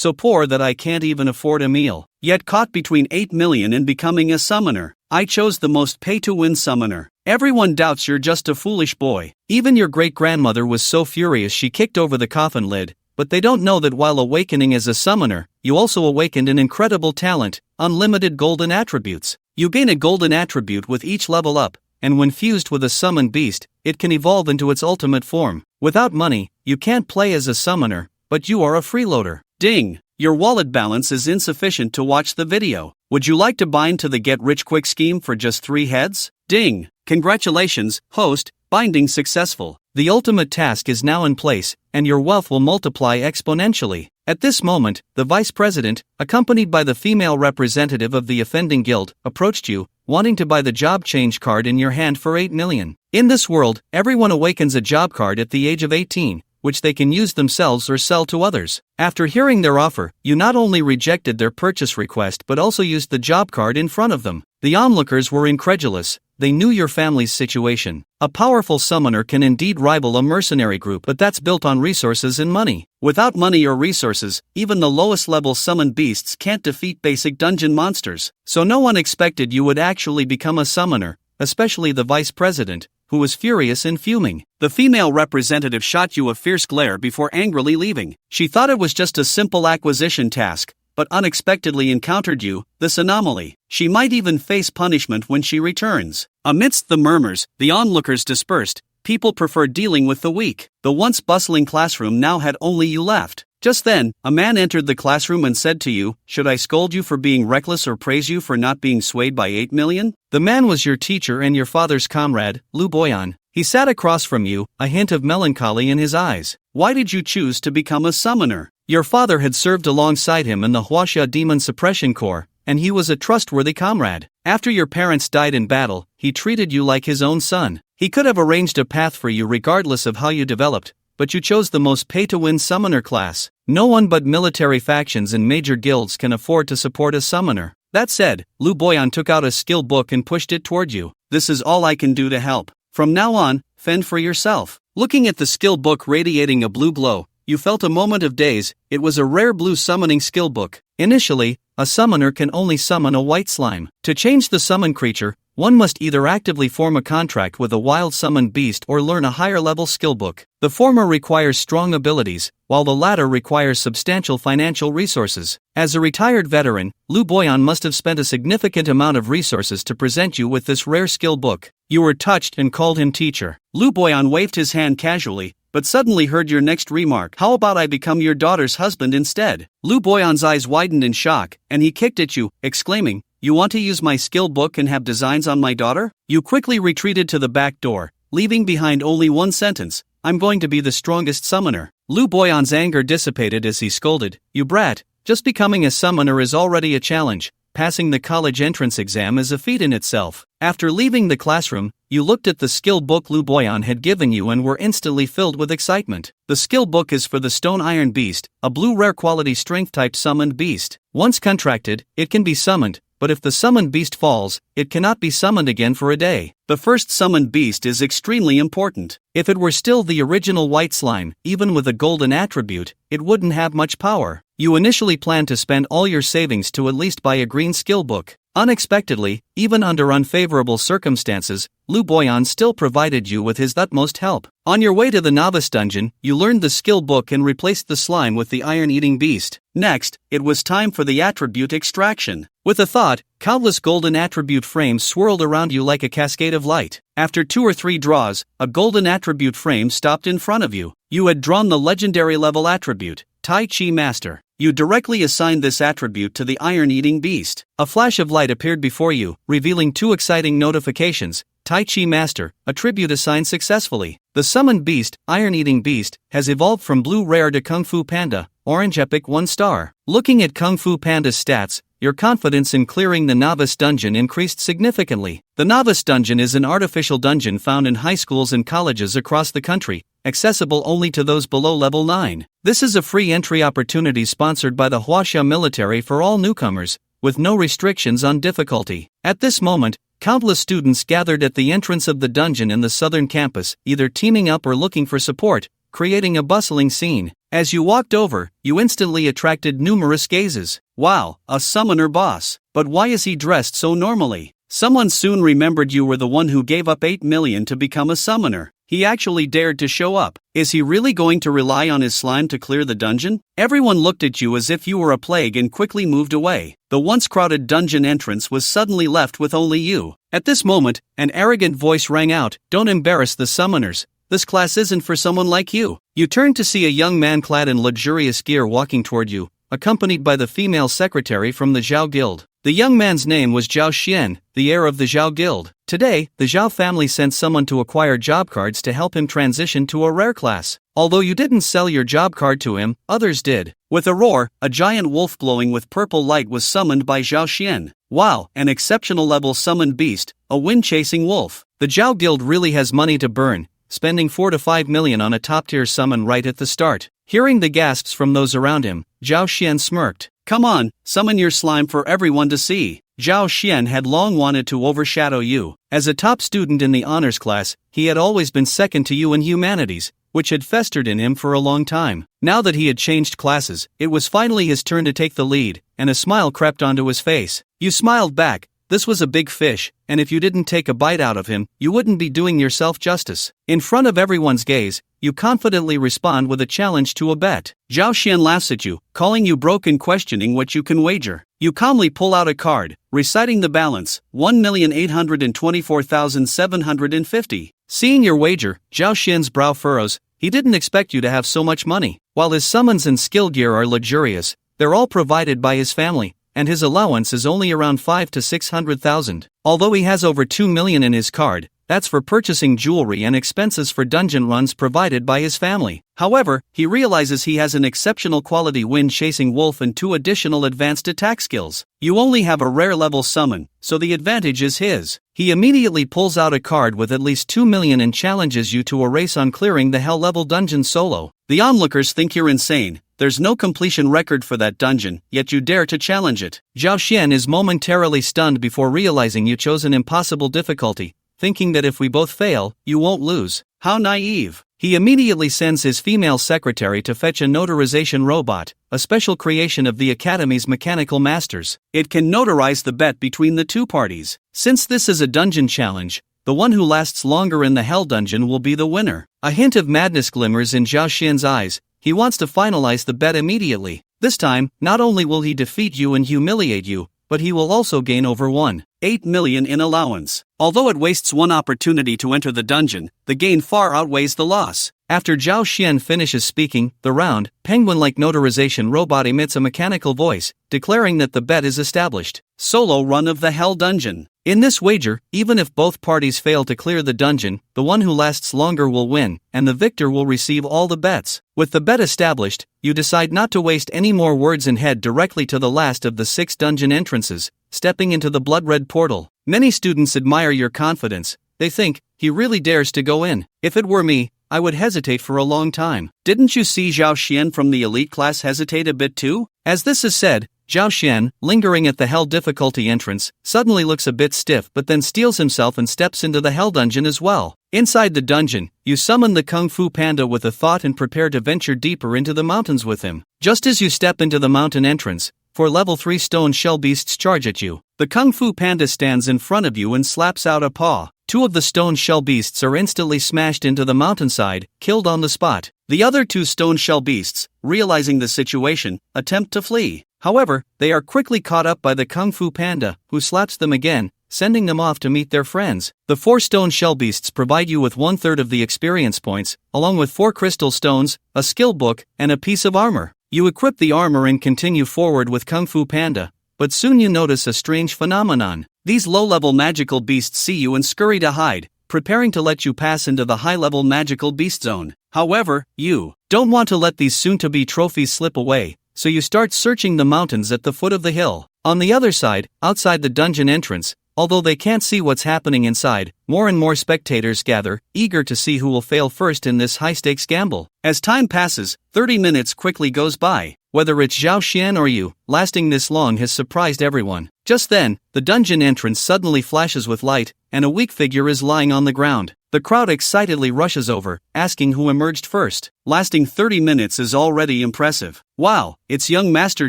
so poor that I can't even afford a meal. Yet caught between 8 million and becoming a summoner. I chose the most pay-to-win summoner. Everyone doubts you're just a foolish boy. Even your great-grandmother was so furious she kicked over the coffin lid, but they don't know that while awakening as a summoner, you also awakened an incredible talent, unlimited golden attributes. You gain a golden attribute with each level up, and when fused with a summoned beast, it can evolve into its ultimate form. Without money, you can't play as a summoner, but you are a freeloader. Ding! Your wallet balance is insufficient to watch the video. Would you like to bind to the get-rich-quick scheme for just 3 heads? Ding! Congratulations, host, binding successful. The ultimate task is now in place, and your wealth will multiply exponentially. At this moment, the vice president, accompanied by the female representative of the offending guild, approached you, wanting to buy the job change card in your hand for 8 million. In this world, everyone awakens a job card at the age of 18, which they can use themselves or sell to others. After hearing their offer, you not only rejected their purchase request but also used the job card in front of them. The onlookers were incredulous. They knew your family's situation. A powerful summoner can indeed rival a mercenary group, but that's built on resources and money. Without money or resources, even the lowest level summoned beasts can't defeat basic dungeon monsters. So no one expected you would actually become a summoner, especially the vice president, who was furious and fuming. The female representative shot you a fierce glare before angrily leaving. She thought it was just a simple acquisition task, but unexpectedly encountered you, this anomaly. She might even face punishment when she returns. Amidst the murmurs, the onlookers dispersed. People preferred dealing with the weak. The once bustling classroom now had only you left. Just then, a man entered the classroom and said to you, "Should I scold you for being reckless or praise you for not being swayed by 8 million? The man was your teacher and your father's comrade, Lu Boyan. He sat across from you, a hint of melancholy in his eyes. Why did you choose to become a summoner? Your father had served alongside him in the Huaxia Demon Suppression Corps, and he was a trustworthy comrade. After your parents died in battle, he treated you like his own son. He could have arranged a path for you regardless of how you developed, but you chose the most pay-to-win summoner class. No one but military factions and major guilds can afford to support a summoner." That said, Lu Boyan took out a skill book and pushed it toward you. "This is all I can do to help. From now on, fend for yourself." Looking at the skill book radiating a blue glow, you felt a moment of daze. It was a rare blue summoning skill book. Initially, a summoner can only summon a white slime. To change the summon creature, one must either actively form a contract with a wild summoned beast or learn a higher level skill book. The former requires strong abilities, while the latter requires substantial financial resources. As a retired veteran, Lu Boyan must have spent a significant amount of resources to present you with this rare skill book. You were touched and called him teacher. Lu Boyan waved his hand casually, but suddenly heard your next remark. "How about I become your daughter's husband instead?" Lu Boyan's eyes widened in shock, and he kicked at you, exclaiming, "You want to use my skill book and have designs on my daughter?" You quickly retreated to the back door, leaving behind only one sentence: "I'm going to be the strongest summoner." Lu Boyan's anger dissipated as he scolded, "You brat, just becoming a summoner is already a challenge. Passing the college entrance exam is a feat in itself." After leaving the classroom, you looked at the skill book Lu Boyan had given you and were instantly filled with excitement. The skill book is for the Stone Iron Beast, a blue rare quality strength-type summoned beast. Once contracted, it can be summoned, but if the summoned beast falls, it cannot be summoned again for a day. The first summoned beast is extremely important. If it were still the original white slime, even with a golden attribute, it wouldn't have much power. You initially planned to spend all your savings to at least buy a green skill book. Unexpectedly, even under unfavorable circumstances, Lu Boyan still provided you with his utmost help. On your way to the novice dungeon, you learned the skill book and replaced the slime with the iron-eating beast. Next, it was time for the attribute extraction. With a thought, countless golden attribute frames swirled around you like a cascade of light. After 2 or 3 draws, a golden attribute frame stopped in front of you. You had drawn the legendary level attribute, Tai Chi Master. You directly assigned this attribute to the iron-eating beast. A flash of light appeared before you, revealing 2 exciting notifications. Tai Chi Master, attribute assigned successfully. The summoned beast, Iron-Eating Beast, has evolved from Blue Rare to Kung Fu Panda, Orange Epic 1 star. Looking at Kung Fu Panda's stats, your confidence in clearing the novice dungeon increased significantly. The novice dungeon is an artificial dungeon found in high schools and colleges across the country, accessible only to those below level 9. This is a free entry opportunity sponsored by the Huaxia military for all newcomers, with no restrictions on difficulty. At this moment, countless students gathered at the entrance of the dungeon in the southern campus, either teaming up or looking for support. creating a bustling scene. As you walked over, you instantly attracted numerous gazes. Wow, a summoner boss. But why is he dressed so normally? Someone soon remembered you were the one who gave up 8 million to become a summoner. He actually dared to show up. Is he really going to rely on his slime to clear the dungeon? Everyone looked at you as if you were a plague and quickly moved away. The once crowded dungeon entrance was suddenly left with only you. At this moment, an arrogant voice rang out, "Don't embarrass the summoners. This class isn't for someone like you." You turned to see a young man clad in luxurious gear walking toward you, accompanied by the female secretary from the Zhao Guild. The young man's name was Zhao Xian, the heir of the Zhao Guild. Today, the Zhao family sent someone to acquire job cards to help him transition to a rare class. Although you didn't sell your job card to him, others did. With a roar, a giant wolf glowing with purple light was summoned by Zhao Xian. Wow, an exceptional level summoned beast, a wind-chasing wolf. The Zhao Guild really has money to burn, spending 4 to 5 million on a top-tier summon right at the start. Hearing the gasps from those around him, Zhao Xian smirked. "Come on, summon your slime for everyone to see." Zhao Xian had long wanted to overshadow you. As a top student in the honors class, he had always been second to you in humanities, which had festered in him for a long time. Now that he had changed classes, it was finally his turn to take the lead, and a smile crept onto his face. You smiled back. This was a big fish, and if you didn't take a bite out of him, you wouldn't be doing yourself justice. In front of everyone's gaze, you confidently respond with a challenge to a bet. Zhao Xian laughs at you, calling you broke and questioning what you can wager. You calmly pull out a card, reciting the balance, 1,824,750. Seeing your wager, Zhao Xian's brow furrows. He didn't expect you to have so much money. While his summons and skill gear are luxurious, they're all provided by his family, and his allowance is only around 5 to 600,000. Although he has over 2 million in his card, that's for purchasing jewelry and expenses for dungeon runs provided by his family. However, he realizes he has an exceptional quality wind-chasing wolf and 2 additional advanced attack skills. You only have a rare level summon, so the advantage is his. He immediately pulls out a card with at least 2 million and challenges you to a race on clearing the hell level dungeon solo. The onlookers think you're insane. There's no completion record for that dungeon, yet you dare to challenge it. Zhao Xian is momentarily stunned before realizing you chose an impossible difficulty, thinking that if we both fail, you won't lose. How naive. He immediately sends his female secretary to fetch a notarization robot, a special creation of the Academy's mechanical masters. It can notarize the bet between the two parties. Since this is a dungeon challenge, the one who lasts longer in the hell dungeon will be the winner. A hint of madness glimmers in Zhao Xian's eyes. He wants to finalize the bet immediately. This time, not only will he defeat you and humiliate you, but he will also gain over 1.8 million in allowance. Although it wastes one opportunity to enter the dungeon, the gain far outweighs the loss. After Zhao Xian finishes speaking, the round, penguin-like notarization robot emits a mechanical voice, declaring that the bet is established. Solo run of the Hell Dungeon. In this wager, even if both parties fail to clear the dungeon, the one who lasts longer will win, and the victor will receive all the bets. With the bet established, you decide not to waste any more words and head directly to the last of the 6 dungeon entrances, stepping into the blood-red portal. Many students admire your confidence. They think, he really dares to go in. If it were me, I would hesitate for a long time. Didn't you see Zhao Xian from the elite class hesitate a bit too? As this is said, Zhao Xian, lingering at the hell difficulty entrance, suddenly looks a bit stiff but then steels himself and steps into the hell dungeon as well. Inside the dungeon, you summon the Kung Fu Panda with a thought and prepare to venture deeper into the mountains with him. Just as you step into the mountain entrance, 4 level 3 stone shell beasts charge at you. The Kung Fu Panda stands in front of you and slaps out a paw. 2 of the stone shell beasts are instantly smashed into the mountainside, killed on the spot. The other 2 stone shell beasts, realizing the situation, attempt to flee. However, they are quickly caught up by the Kung Fu Panda, who slaps them again, sending them off to meet their friends. The 4 stone shell beasts provide you with 1/3 of the experience points, along with 4 crystal stones, a skill book, and a piece of armor. You equip the armor and continue forward with Kung Fu Panda, but soon you notice a strange phenomenon. These low-level magical beasts see you and scurry to hide, preparing to let you pass into the high-level magical beast zone. However, you don't want to let these soon-to-be trophies slip away, so you start searching the mountains at the foot of the hill. On the other side, outside the dungeon entrance, although they can't see what's happening inside, more and more spectators gather, eager to see who will fail first in this high-stakes gamble. As time passes, 30 minutes quickly goes by. Whether it's Zhao Xian or you, lasting this long has surprised everyone. Just then, the dungeon entrance suddenly flashes with light, and a weak figure is lying on the ground. The crowd excitedly rushes over, asking who emerged first. Lasting 30 minutes is already impressive. Wow, it's young Master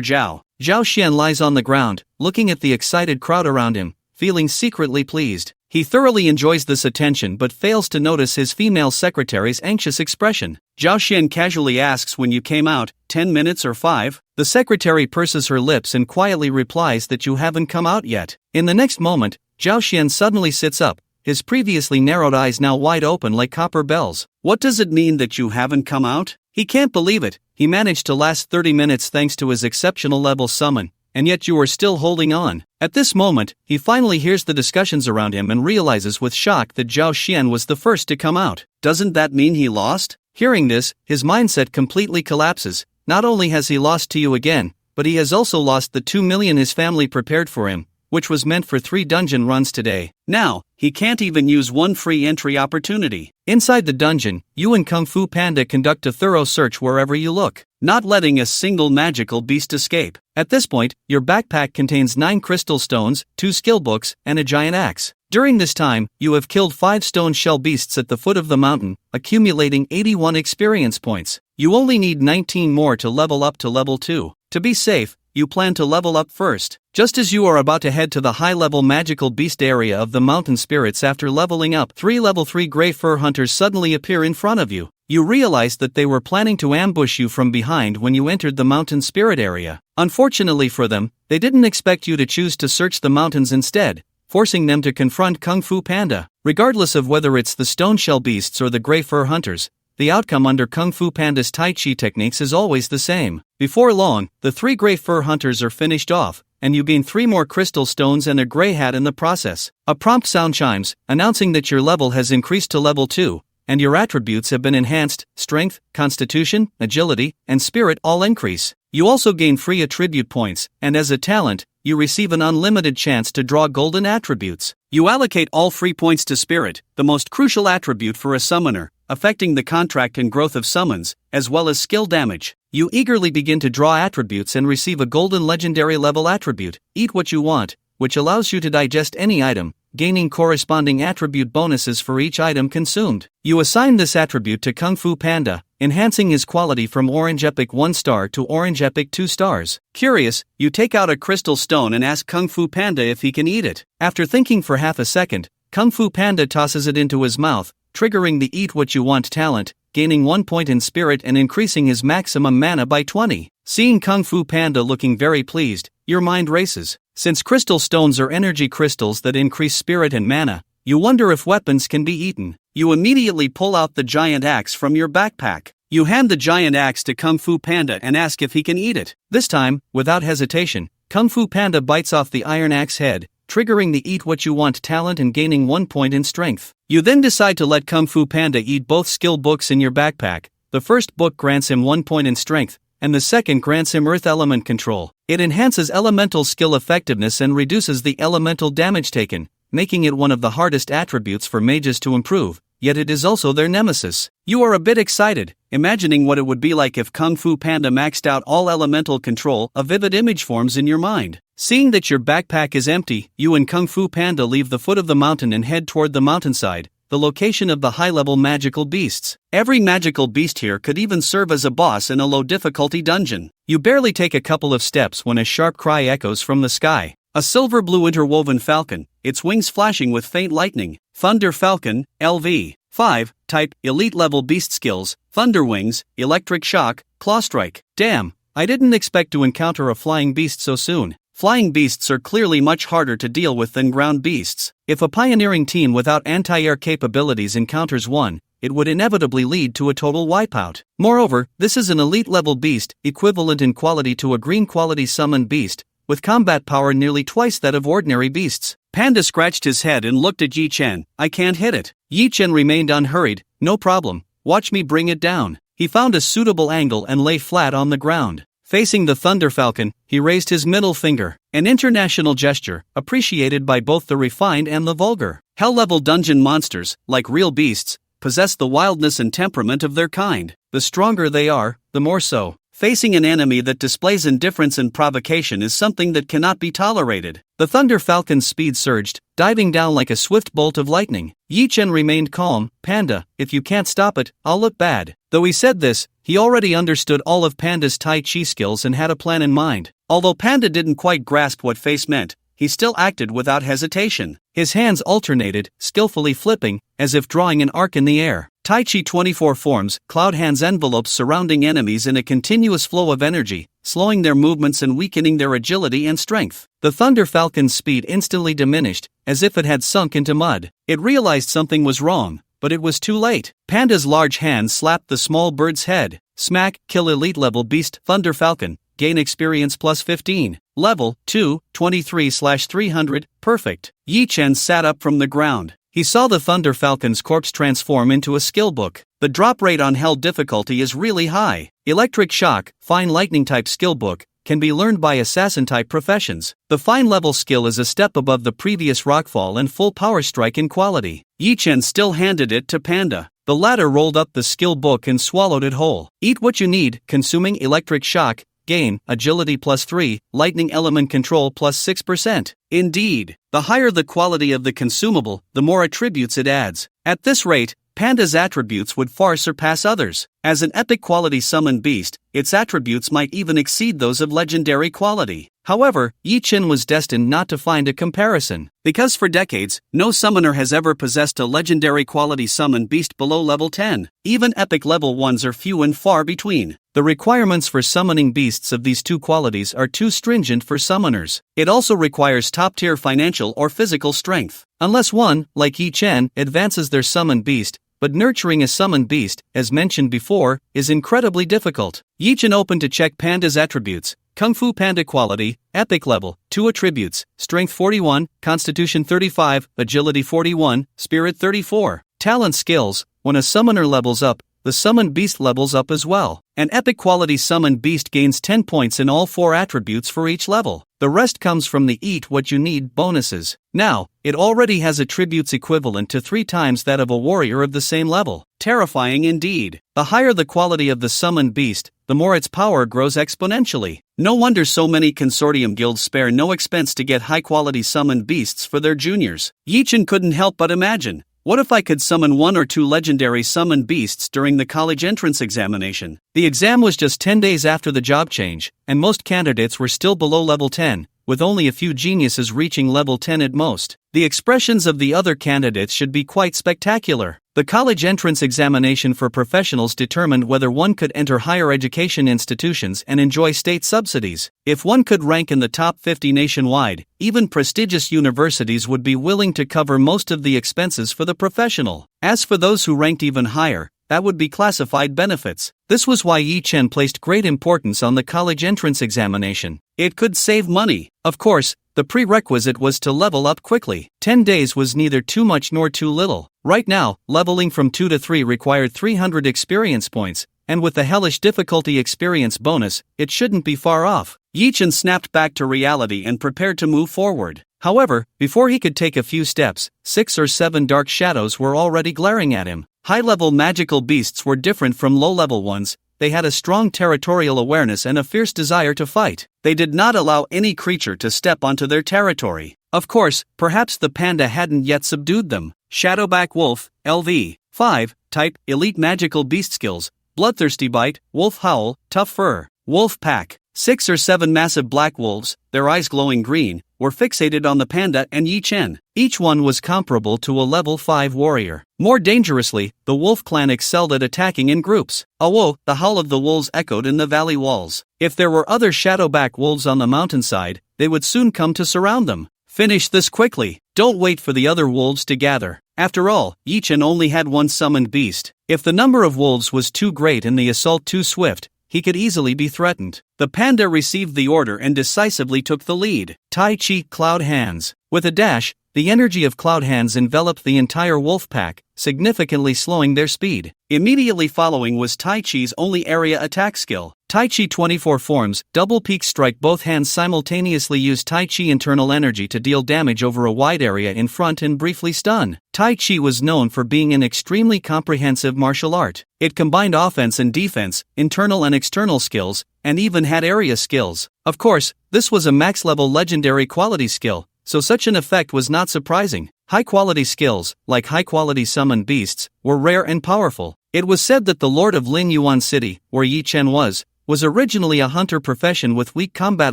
Zhao. Zhao Xian lies on the ground, looking at the excited crowd around him, feeling secretly pleased. He thoroughly enjoys this attention but fails to notice his female secretary's anxious expression. Zhao Xian casually asks when you came out, 10 minutes or 5? The secretary purses her lips and quietly replies that you haven't come out yet. In the next moment, Zhao Xian suddenly sits up, his previously narrowed eyes now wide open like copper bells. What does it mean that you haven't come out? He can't believe it. He managed to last 30 minutes thanks to his exceptional level summon, and yet you are still holding on. At this moment, he finally hears the discussions around him and realizes with shock that Zhao Xian was the first to come out. Doesn't that mean he lost? Hearing this, his mindset completely collapses. Not only has he lost to you again, but he has also lost the 2 million his family prepared for him, which was meant for 3 dungeon runs today. Now, he can't even use one free entry opportunity. Inside the dungeon, you and Kung Fu Panda conduct a thorough search wherever you look, not letting a single magical beast escape. At this point, your backpack contains 9 crystal stones, 2 skill books, and a giant axe. During this time, you have killed 5 stone shell beasts at the foot of the mountain, accumulating 81 experience points. You only need 19 more to level up to level 2. To be safe, you plan to level up first. Just as you are about to head to the high-level magical beast area of the mountain spirits after leveling up, 3 level 3 gray fur hunters suddenly appear in front of you. You realize that they were planning to ambush you from behind when you entered the mountain spirit area. Unfortunately for them, they didn't expect you to choose to search the mountains instead, forcing them to confront Kung Fu Panda. Regardless of whether it's the stone shell beasts or the gray fur hunters, the outcome under Kung Fu Panda's Tai Chi techniques is always the same. Before long, the 3 gray fur hunters are finished off, and you gain 3 more crystal stones and a gray hat in the process. A prompt sound chimes, announcing that your level has increased to level 2, and your attributes have been enhanced. Strength, constitution, agility, and spirit all increase. You also gain free attribute points, and as a talent, you receive an unlimited chance to draw golden attributes. You allocate all free points to spirit, the most crucial attribute for a summoner, affecting the contract and growth of summons, as well as skill damage. You eagerly begin to draw attributes and receive a golden legendary level attribute, Eat What You Want, which allows you to digest any item, gaining corresponding attribute bonuses for each item consumed. You assign this attribute to Kung Fu Panda, enhancing his quality from Orange Epic 1 star to Orange Epic 2 stars. Curious, you take out a crystal stone and ask Kung Fu Panda if he can eat it. After thinking for half a second, Kung Fu Panda tosses it into his mouth, triggering the Eat What You Want talent, gaining 1 point in spirit and increasing his maximum mana by 20. Seeing Kung Fu Panda looking very pleased, your mind races. Since crystal stones are energy crystals that increase spirit and mana, you wonder if weapons can be eaten. You immediately pull out the giant axe from your backpack. You hand the giant axe to Kung Fu Panda and ask if he can eat it. This time, without hesitation, Kung Fu Panda bites off the iron axe head, triggering the Eat What You Want talent and gaining 1 point in strength. You then decide to let Kung Fu Panda eat both skill books in your backpack. The first book grants him 1 point in strength, and the second grants him Earth Element Control. It enhances elemental skill effectiveness and reduces the elemental damage taken, making it one of the hardest attributes for mages to improve, yet it is also their nemesis. You are a bit excited, imagining what it would be like if Kung Fu Panda maxed out all elemental control. A vivid image forms in your mind. Seeing that your backpack is empty, you and Kung Fu Panda leave the foot of the mountain and head toward the mountainside, the location of the high-level magical beasts. Every magical beast here could even serve as a boss in a low-difficulty dungeon. You barely take a couple of steps when a sharp cry echoes from the sky. A silver-blue interwoven falcon, its wings flashing with faint lightning. Thunder Falcon, LV. 5, type, elite-level beast skills, Thunder Wings, Electric Shock, Claw Strike. Damn, I didn't expect to encounter a flying beast so soon. Flying beasts are clearly much harder to deal with than ground beasts. If a pioneering team without anti-air capabilities encounters one, it would inevitably lead to a total wipeout. Moreover, this is an elite-level beast, equivalent in quality to a green-quality summoned beast, with combat power nearly twice that of ordinary beasts. Panda scratched his head and looked at Yi Chen. I can't hit it. Yi Chen remained unhurried. No problem. Watch me bring it down. He found a suitable angle and lay flat on the ground. Facing the Thunder Falcon, he raised his middle finger, an international gesture, appreciated by both the refined and the vulgar. Hell-level dungeon monsters, like real beasts, possess the wildness and temperament of their kind. The stronger they are, the more so. Facing an enemy that displays indifference and provocation is something that cannot be tolerated. The Thunder Falcon's speed surged, diving down like a swift bolt of lightning. Yi Chen remained calm. "Panda, if you can't stop it, I'll look bad." Though he said this, he already understood all of Panda's Tai Chi skills and had a plan in mind. Although Panda didn't quite grasp what face meant, he still acted without hesitation. His hands alternated, skillfully flipping, as if drawing an arc in the air. Tai Chi 24 forms, cloud hands envelopes surrounding enemies in a continuous flow of energy, slowing their movements and weakening their agility and strength. The Thunder Falcon's speed instantly diminished, as if it had sunk into mud. It realized something was wrong, but it was too late. Panda's large hand slapped the small bird's head. Smack, kill elite level beast, Thunder Falcon. Gain experience plus 15. Level 2, 23/300, perfect. Yi Chen sat up from the ground. He saw the Thunder Falcon's corpse transform into a skill book. The drop rate on hell difficulty is really high. Electric Shock, Fine Lightning type skill book, can be learned by assassin type professions. The fine level skill is a step above the previous Rockfall and Full Power Strike in quality. Yi Chen still handed it to Panda. The latter rolled up the skill book and swallowed it whole. Eat what you need, consuming Electric Shock. Gain, agility plus 3, lightning element control plus 6%. Indeed, the higher the quality of the consumable, the more attributes it adds. At this rate, Panda's attributes would far surpass others. As an epic quality summon beast, its attributes might even exceed those of legendary quality. However, Yi Chen was destined not to find a comparison, because for decades, no summoner has ever possessed a legendary quality summon beast below level 10. Even epic level ones are few and far between. The requirements for summoning beasts of these two qualities are too stringent for summoners. It also requires top-tier financial or physical strength. Unless one, like Yi Chen, advances their summon beast, but nurturing a summoned beast, as mentioned before, is incredibly difficult. Yi Chen opened to check Panda's attributes. Kung Fu Panda quality, epic level, 2 attributes, strength 41, constitution 35, agility 41, spirit 34. Talent skills, when a summoner levels up, the summoned beast levels up as well. An epic quality summoned beast gains 10 points in all 4 attributes for each level. The rest comes from the Eat What You Need bonuses. Now, it already has attributes equivalent to 3 times that of a warrior of the same level. Terrifying indeed. The higher the quality of the summoned beast, the more its power grows exponentially. No wonder so many consortium guilds spare no expense to get high-quality summoned beasts for their juniors. Yi Chen couldn't help but imagine, what if I could summon 1 or 2 legendary summoned beasts during the college entrance examination? The exam was just 10 days after the job change, and most candidates were still below level 10, with only a few geniuses reaching level 10 at most. The expressions of the other candidates should be quite spectacular. The college entrance examination for professionals determined whether one could enter higher education institutions and enjoy state subsidies. If one could rank in the top 50 nationwide, even prestigious universities would be willing to cover most of the expenses for the professional. As for those who ranked even higher, that would be classified benefits. This was why Yi Chen placed great importance on the college entrance examination. It could save money. Of course, the prerequisite was to level up quickly. 10 days was neither too much nor too little. Right now, leveling from 2 to 3 required 300 experience points, and with the hellish difficulty experience bonus, it shouldn't be far off. Yi Chen snapped back to reality and prepared to move forward. However, before he could take a few steps, 6 or 7 dark shadows were already glaring at him. High-level magical beasts were different from low-level ones. They had a strong territorial awareness and a fierce desire to fight. They did not allow any creature to step onto their territory. Of course, perhaps the panda hadn't yet subdued them. Shadowback Wolf, LV. 5, type, elite magical beast skills, Bloodthirsty Bite, Wolf Howl, Tough Fur. Wolf Pack. 6 or 7 massive black wolves, their eyes glowing green, were fixated on the panda and Yi Chen. Each one was comparable to a level 5 warrior. More dangerously, the wolf clan excelled at attacking in groups. Awo, the howl of the wolves echoed in the valley walls. If there were other shadowback wolves on the mountainside, they would soon come to surround them. Finish this quickly. Don't wait for the other wolves to gather. After all, Yi Chen only had 1 summoned beast. If the number of wolves was too great and the assault too swift, he could easily be threatened. The panda received the order and decisively took the lead. Tai Chi Cloud Hands. With a dash, the energy of Cloud Hands enveloped the entire wolf pack, significantly slowing their speed. Immediately following was Tai Chi's only area attack skill. Tai Chi 24 forms, double peak strike. Both hands simultaneously use Tai Chi internal energy to deal damage over a wide area in front and briefly stun. Tai Chi was known for being an extremely comprehensive martial art. It combined offense and defense, internal and external skills, and even had area skills. Of course, this was a max-level legendary quality skill, so such an effect was not surprising. High-quality skills, like high-quality summoned beasts, were rare and powerful. It was said that the Lord of Lin Yuan City, where Yi Chen was originally a hunter profession with weak combat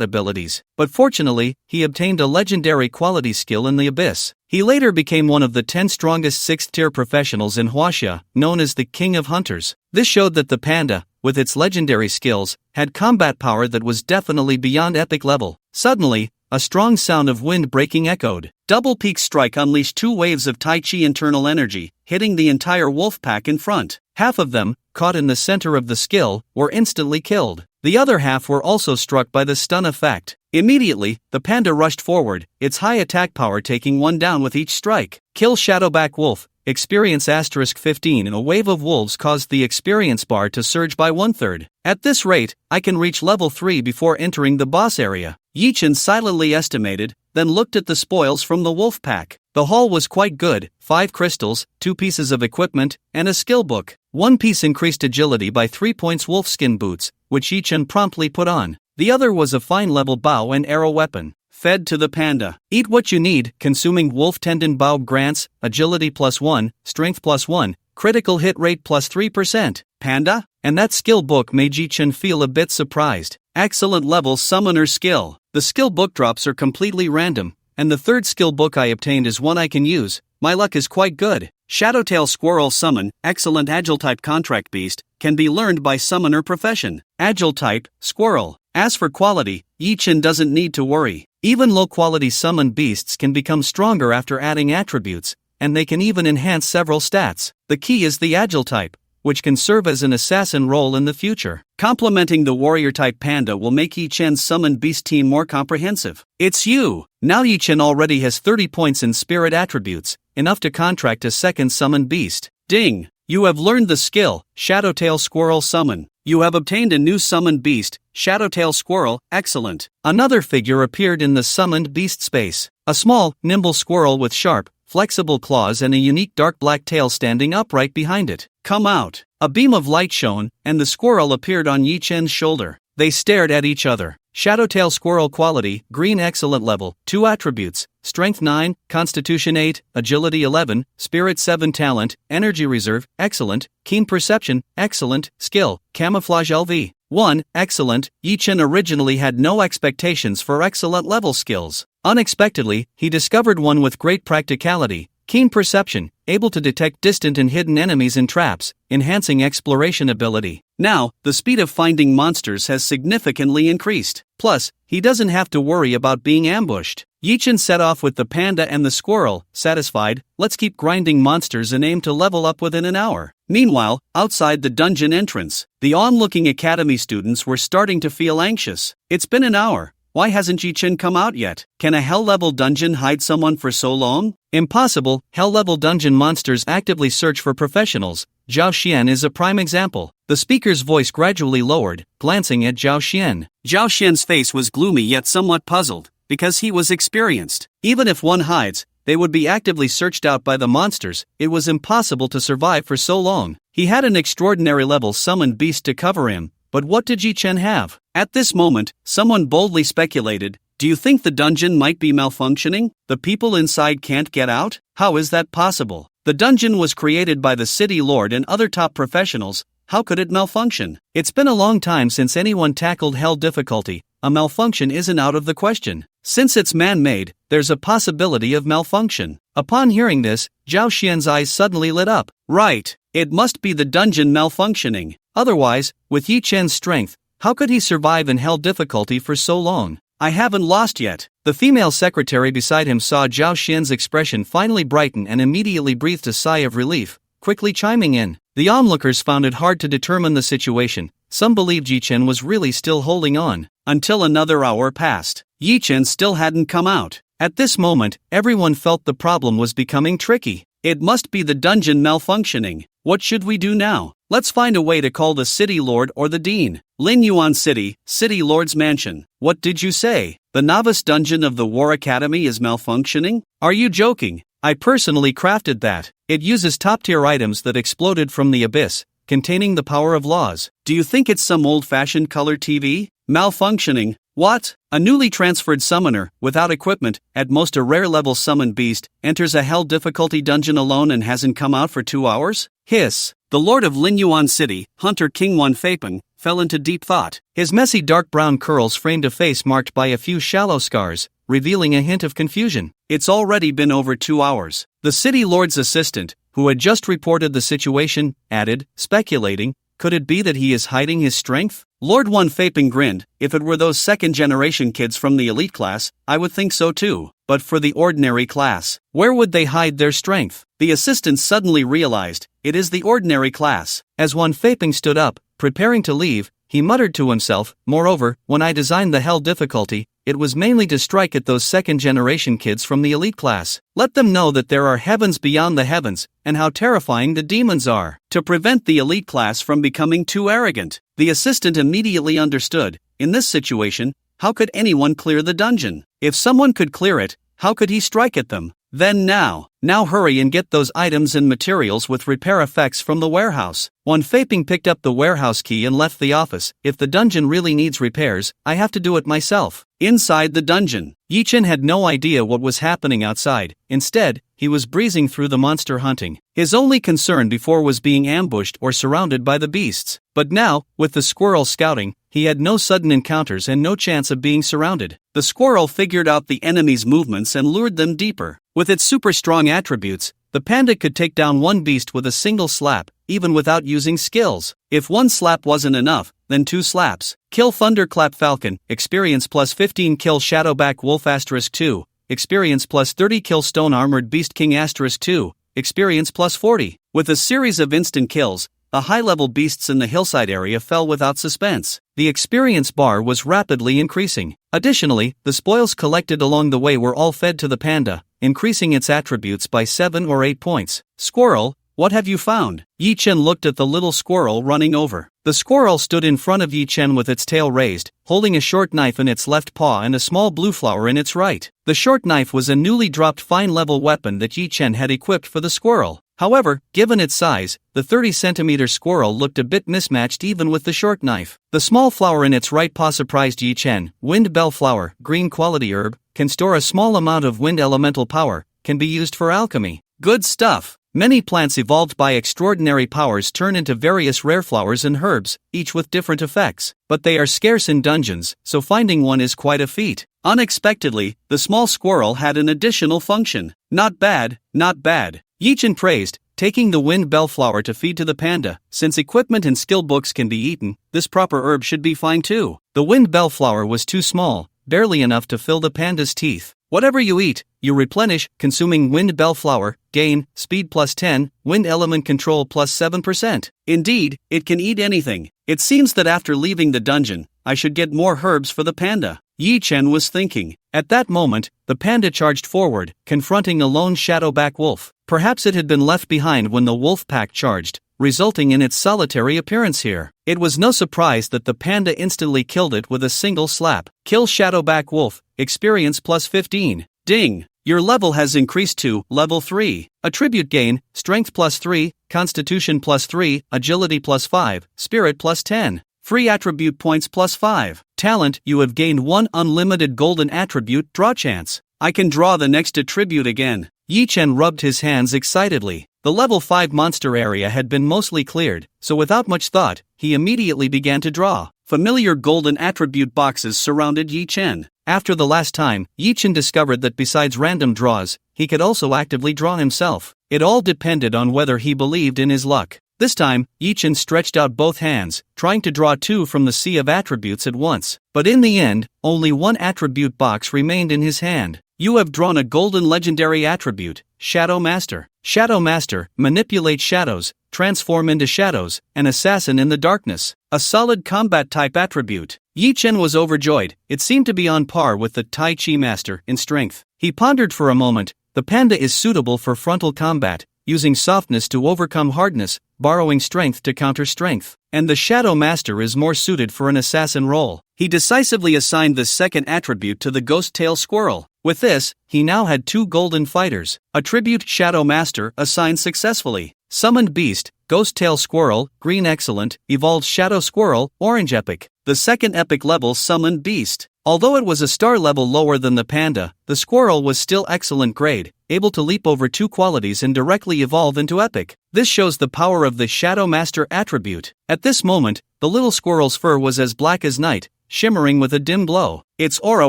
abilities, but fortunately, he obtained a legendary quality skill in the Abyss. He later became one of the 10 strongest 6th-tier professionals in Huaxia, known as the King of Hunters. This showed that the panda, with its legendary skills, had combat power that was definitely beyond epic level. Suddenly, a strong sound of wind breaking echoed. Double Peak Strike unleashed 2 waves of Tai Chi internal energy, hitting the entire wolf pack in front. Half of them, caught in the center of the skill, were instantly killed. The other half were also struck by the stun effect. Immediately, the panda rushed forward, its high attack power taking one down with each strike. Kill Shadowback Wolf. Experience *15 and a wave of wolves caused the experience bar to surge by 1/3. At this rate, I can reach level 3 before entering the boss area. Yi Chen silently estimated, then looked at the spoils from the wolf pack. The haul was quite good: 5 crystals, 2 pieces of equipment, and a skill book. One piece increased agility by 3 points wolfskin boots, which Yi Chen promptly put on. The other was a fine level bow and arrow weapon. Fed to the panda. Eat what you need. Consuming wolf tendon bow grants agility +1, strength +1, critical hit rate +3%. Panda? And that skill book made Yi Chen feel a bit surprised. Excellent level summoner skill. The skill book drops are completely random, and the 3rd skill book I obtained is one I can use. My luck is quite good. Shadowtail Squirrel Summon, excellent Agile type contract beast, can be learned by summoner profession. Agile type, Squirrel. As for quality, Yi Chen doesn't need to worry. Even low-quality summoned beasts can become stronger after adding attributes, and they can even enhance several stats. The key is the Agile type, which can serve as an assassin role in the future. Complementing the warrior-type panda will make Yi Chen's summoned beast team more comprehensive. It's you! Now Yi Chen already has 30 points in spirit attributes, enough to contract a second summoned beast. Ding! You have learned the skill, Shadowtail Squirrel Summon. You have obtained a new summoned beast, Shadowtail Squirrel, excellent. Another figure appeared in the summoned beast space. A small, nimble squirrel with sharp, flexible claws and a unique dark black tail standing upright behind it. Come out! A beam of light shone, and the squirrel appeared on Yi Chen's shoulder. They stared at each other. Shadowtail Squirrel quality, green excellent level, 2 attributes, strength 9, constitution 8, agility 11, spirit 7 talent, energy reserve, excellent, keen perception, excellent, skill, camouflage LV, 1, excellent. Yi Chen originally had no expectations for excellent level skills. Unexpectedly, he discovered one with great practicality, keen perception, able to detect distant and hidden enemies and traps, enhancing exploration ability. Now, the speed of finding monsters has significantly increased. Plus, he doesn't have to worry about being ambushed. Yi Chen set off with the panda and the squirrel. Satisfied, let's keep grinding monsters and aim to level up within an hour. Meanwhile, outside the dungeon entrance, the onlooking academy students were starting to feel anxious. It's been an hour. Why hasn't Yi Chen come out yet? Can a hell-level dungeon hide someone for so long? Impossible. Hell-level dungeon monsters actively search for professionals. Zhao Xian is a prime example. The speaker's voice gradually lowered, glancing at Zhao Xian. Zhao Xian's face was gloomy yet somewhat puzzled, because he was experienced. Even if one hides, they would be actively searched out by the monsters. It was impossible to survive for so long. He had an extraordinary level summoned beast to cover him, but what did Yi Chen have? At this moment, someone boldly speculated, "Do you think the dungeon might be malfunctioning? The people inside can't get out? How is that possible? The dungeon was created by the city lord and other top professionals. How could it malfunction? It's been a long time since anyone tackled hell difficulty. A malfunction isn't out of the question. Since it's man-made, there's a possibility of malfunction." Upon hearing this, Zhao Xian's eyes suddenly lit up. Right, it must be the dungeon malfunctioning. Otherwise, with Yi Chen's strength, how could he survive in hell difficulty for so long? I haven't lost yet. The female secretary beside him saw Zhao Xian's expression finally brighten and immediately breathed a sigh of relief, quickly chiming in. The onlookers found it hard to determine the situation. Some believed Yi Chen was really still holding on. Until another hour passed. Yi Chen still hadn't come out. At this moment, everyone felt the problem was becoming tricky. It must be the dungeon malfunctioning. What should we do now? Let's find a way to call the city lord or the dean. Lin Yuan City, City Lord's Mansion. What did you say? The novice dungeon of the War Academy is malfunctioning? Are you joking? I personally crafted that. It uses top-tier items that exploded from the abyss, containing the power of laws. Do you think it's some old-fashioned color TV? Malfunctioning? What? A newly transferred summoner, without equipment, at most a rare-level summoned beast, enters a hell difficulty dungeon alone and hasn't come out for 2 hours? Hiss. The lord of Linyuan City, Hunter King Wan Feipeng, fell into deep thought. His messy dark brown curls framed a face marked by a few shallow scars, revealing a hint of confusion. It's already been over 2 hours. The city lord's assistant, who had just reported the situation, added, speculating, could it be that he is hiding his strength? Lord Wan Feipeng grinned. If it were those second-generation kids from the elite class, I would think so too. But for the ordinary class, where would they hide their strength? The assistant suddenly realized, it is the ordinary class. As Wan Feipeng stood up, preparing to leave, he muttered to himself, moreover, when I designed the hell difficulty, it was mainly to strike at those second-generation kids from the elite class. Let them know that there are heavens beyond the heavens, and how terrifying the demons are. To prevent the elite class from becoming too arrogant. The assistant immediately understood. In this situation, how could anyone clear the dungeon? If someone could clear it, how could he strike at them? Then now hurry and get those items and materials with repair effects from the warehouse. Wan Feipeng picked up the warehouse key and left the office. If the dungeon really needs repairs, I have to do it myself. Inside the dungeon, Yi Chen had no idea what was happening outside. Instead, he was breezing through the monster hunting. His only concern before was being ambushed or surrounded by the beasts. But now, with the squirrel scouting, he had no sudden encounters and no chance of being surrounded. The squirrel figured out the enemy's movements and lured them deeper. With its super strong attributes, the panda could take down one beast with a single slap, even without using skills. If one slap wasn't enough, then 2 slaps. Kill Thunderclap Falcon, experience plus 15. Kill Shadowback Wolf *2, experience plus 30. Kill Stone Armored Beast King *2, experience plus 40. With a series of instant kills, the high-level beasts in the hillside area fell without suspense. The experience bar was rapidly increasing. Additionally, the spoils collected along the way were all fed to the panda, increasing its attributes by 7 or 8 points. Squirrel, what have you found? Yi Chen looked at the little squirrel running over. The squirrel stood in front of Yi Chen with its tail raised, holding a short knife in its left paw and a small blue flower in its right. The short knife was a newly dropped fine-level weapon that Yi Chen had equipped for the squirrel. However, given its size, the 30-centimeter squirrel looked a bit mismatched even with the short knife. The small flower in its right paw surprised Yi Chen. Wind Bell Flower, green quality herb, can store a small amount of wind elemental power, can be used for alchemy. Good stuff. Many plants evolved by extraordinary powers turn into various rare flowers and herbs, each with different effects. But they are scarce in dungeons, so finding one is quite a feat. Unexpectedly, the small squirrel had an additional function. Not bad, not bad. Yi Chen praised, taking the wind bell flower to feed to the panda. Since equipment and skill books can be eaten, this proper herb should be fine too. The wind bell flower was too small, barely enough to fill the panda's teeth. Whatever you eat, you replenish, consuming wind bell flower, gain, speed plus 10, wind element control plus 7%. Indeed, it can eat anything. It seems that after leaving the dungeon, I should get more herbs for the panda. Yi Chen was thinking. At that moment, the panda charged forward, confronting a lone shadowback wolf. Perhaps it had been left behind when the wolf pack charged, resulting in its solitary appearance here. It was no surprise that the panda instantly killed it with a single slap. Kill Shadowback Wolf, experience plus 15. Ding! Your level has increased to level 3. Attribute gain, strength plus 3, constitution plus 3, agility plus 5, spirit plus 10. Free attribute points plus 5. Talent, you have gained 1 unlimited golden attribute draw chance. I can draw the next attribute again. Yi Chen rubbed his hands excitedly. The level 5 monster area had been mostly cleared, so without much thought, he immediately began to draw. Familiar golden attribute boxes surrounded Yi Chen. After the last time, Yi Chen discovered that besides random draws, he could also actively draw himself. It all depended on whether he believed in his luck. This time, Yi Chen stretched out both hands, trying to draw 2 from the sea of attributes at once. But in the end, only 1 attribute box remained in his hand. You have drawn a golden legendary attribute, Shadow Master. Shadow Master, manipulate shadows, transform into shadows, an assassin in the darkness. A solid combat type attribute. Yi Chen was overjoyed. It seemed to be on par with the Tai Chi Master in strength. He pondered for a moment. The panda is suitable for frontal combat, using softness to overcome hardness, borrowing strength to counter strength. And the Shadow Master is more suited for an assassin role. He decisively assigned the second attribute to the Ghost Tail Squirrel. With this, he now had 2 golden fighters. Attribute Shadow Master assigned successfully. Summoned Beast, Ghost Tail Squirrel, Green Excellent, Evolved Shadow Squirrel, Orange Epic. The second epic level Summoned Beast. Although it was a star level lower than the panda, the squirrel was still excellent grade, able to leap over 2 qualities and directly evolve into epic. This shows the power of the Shadow Master attribute. At this moment, the little squirrel's fur was as black as night, shimmering with a dim glow. Its aura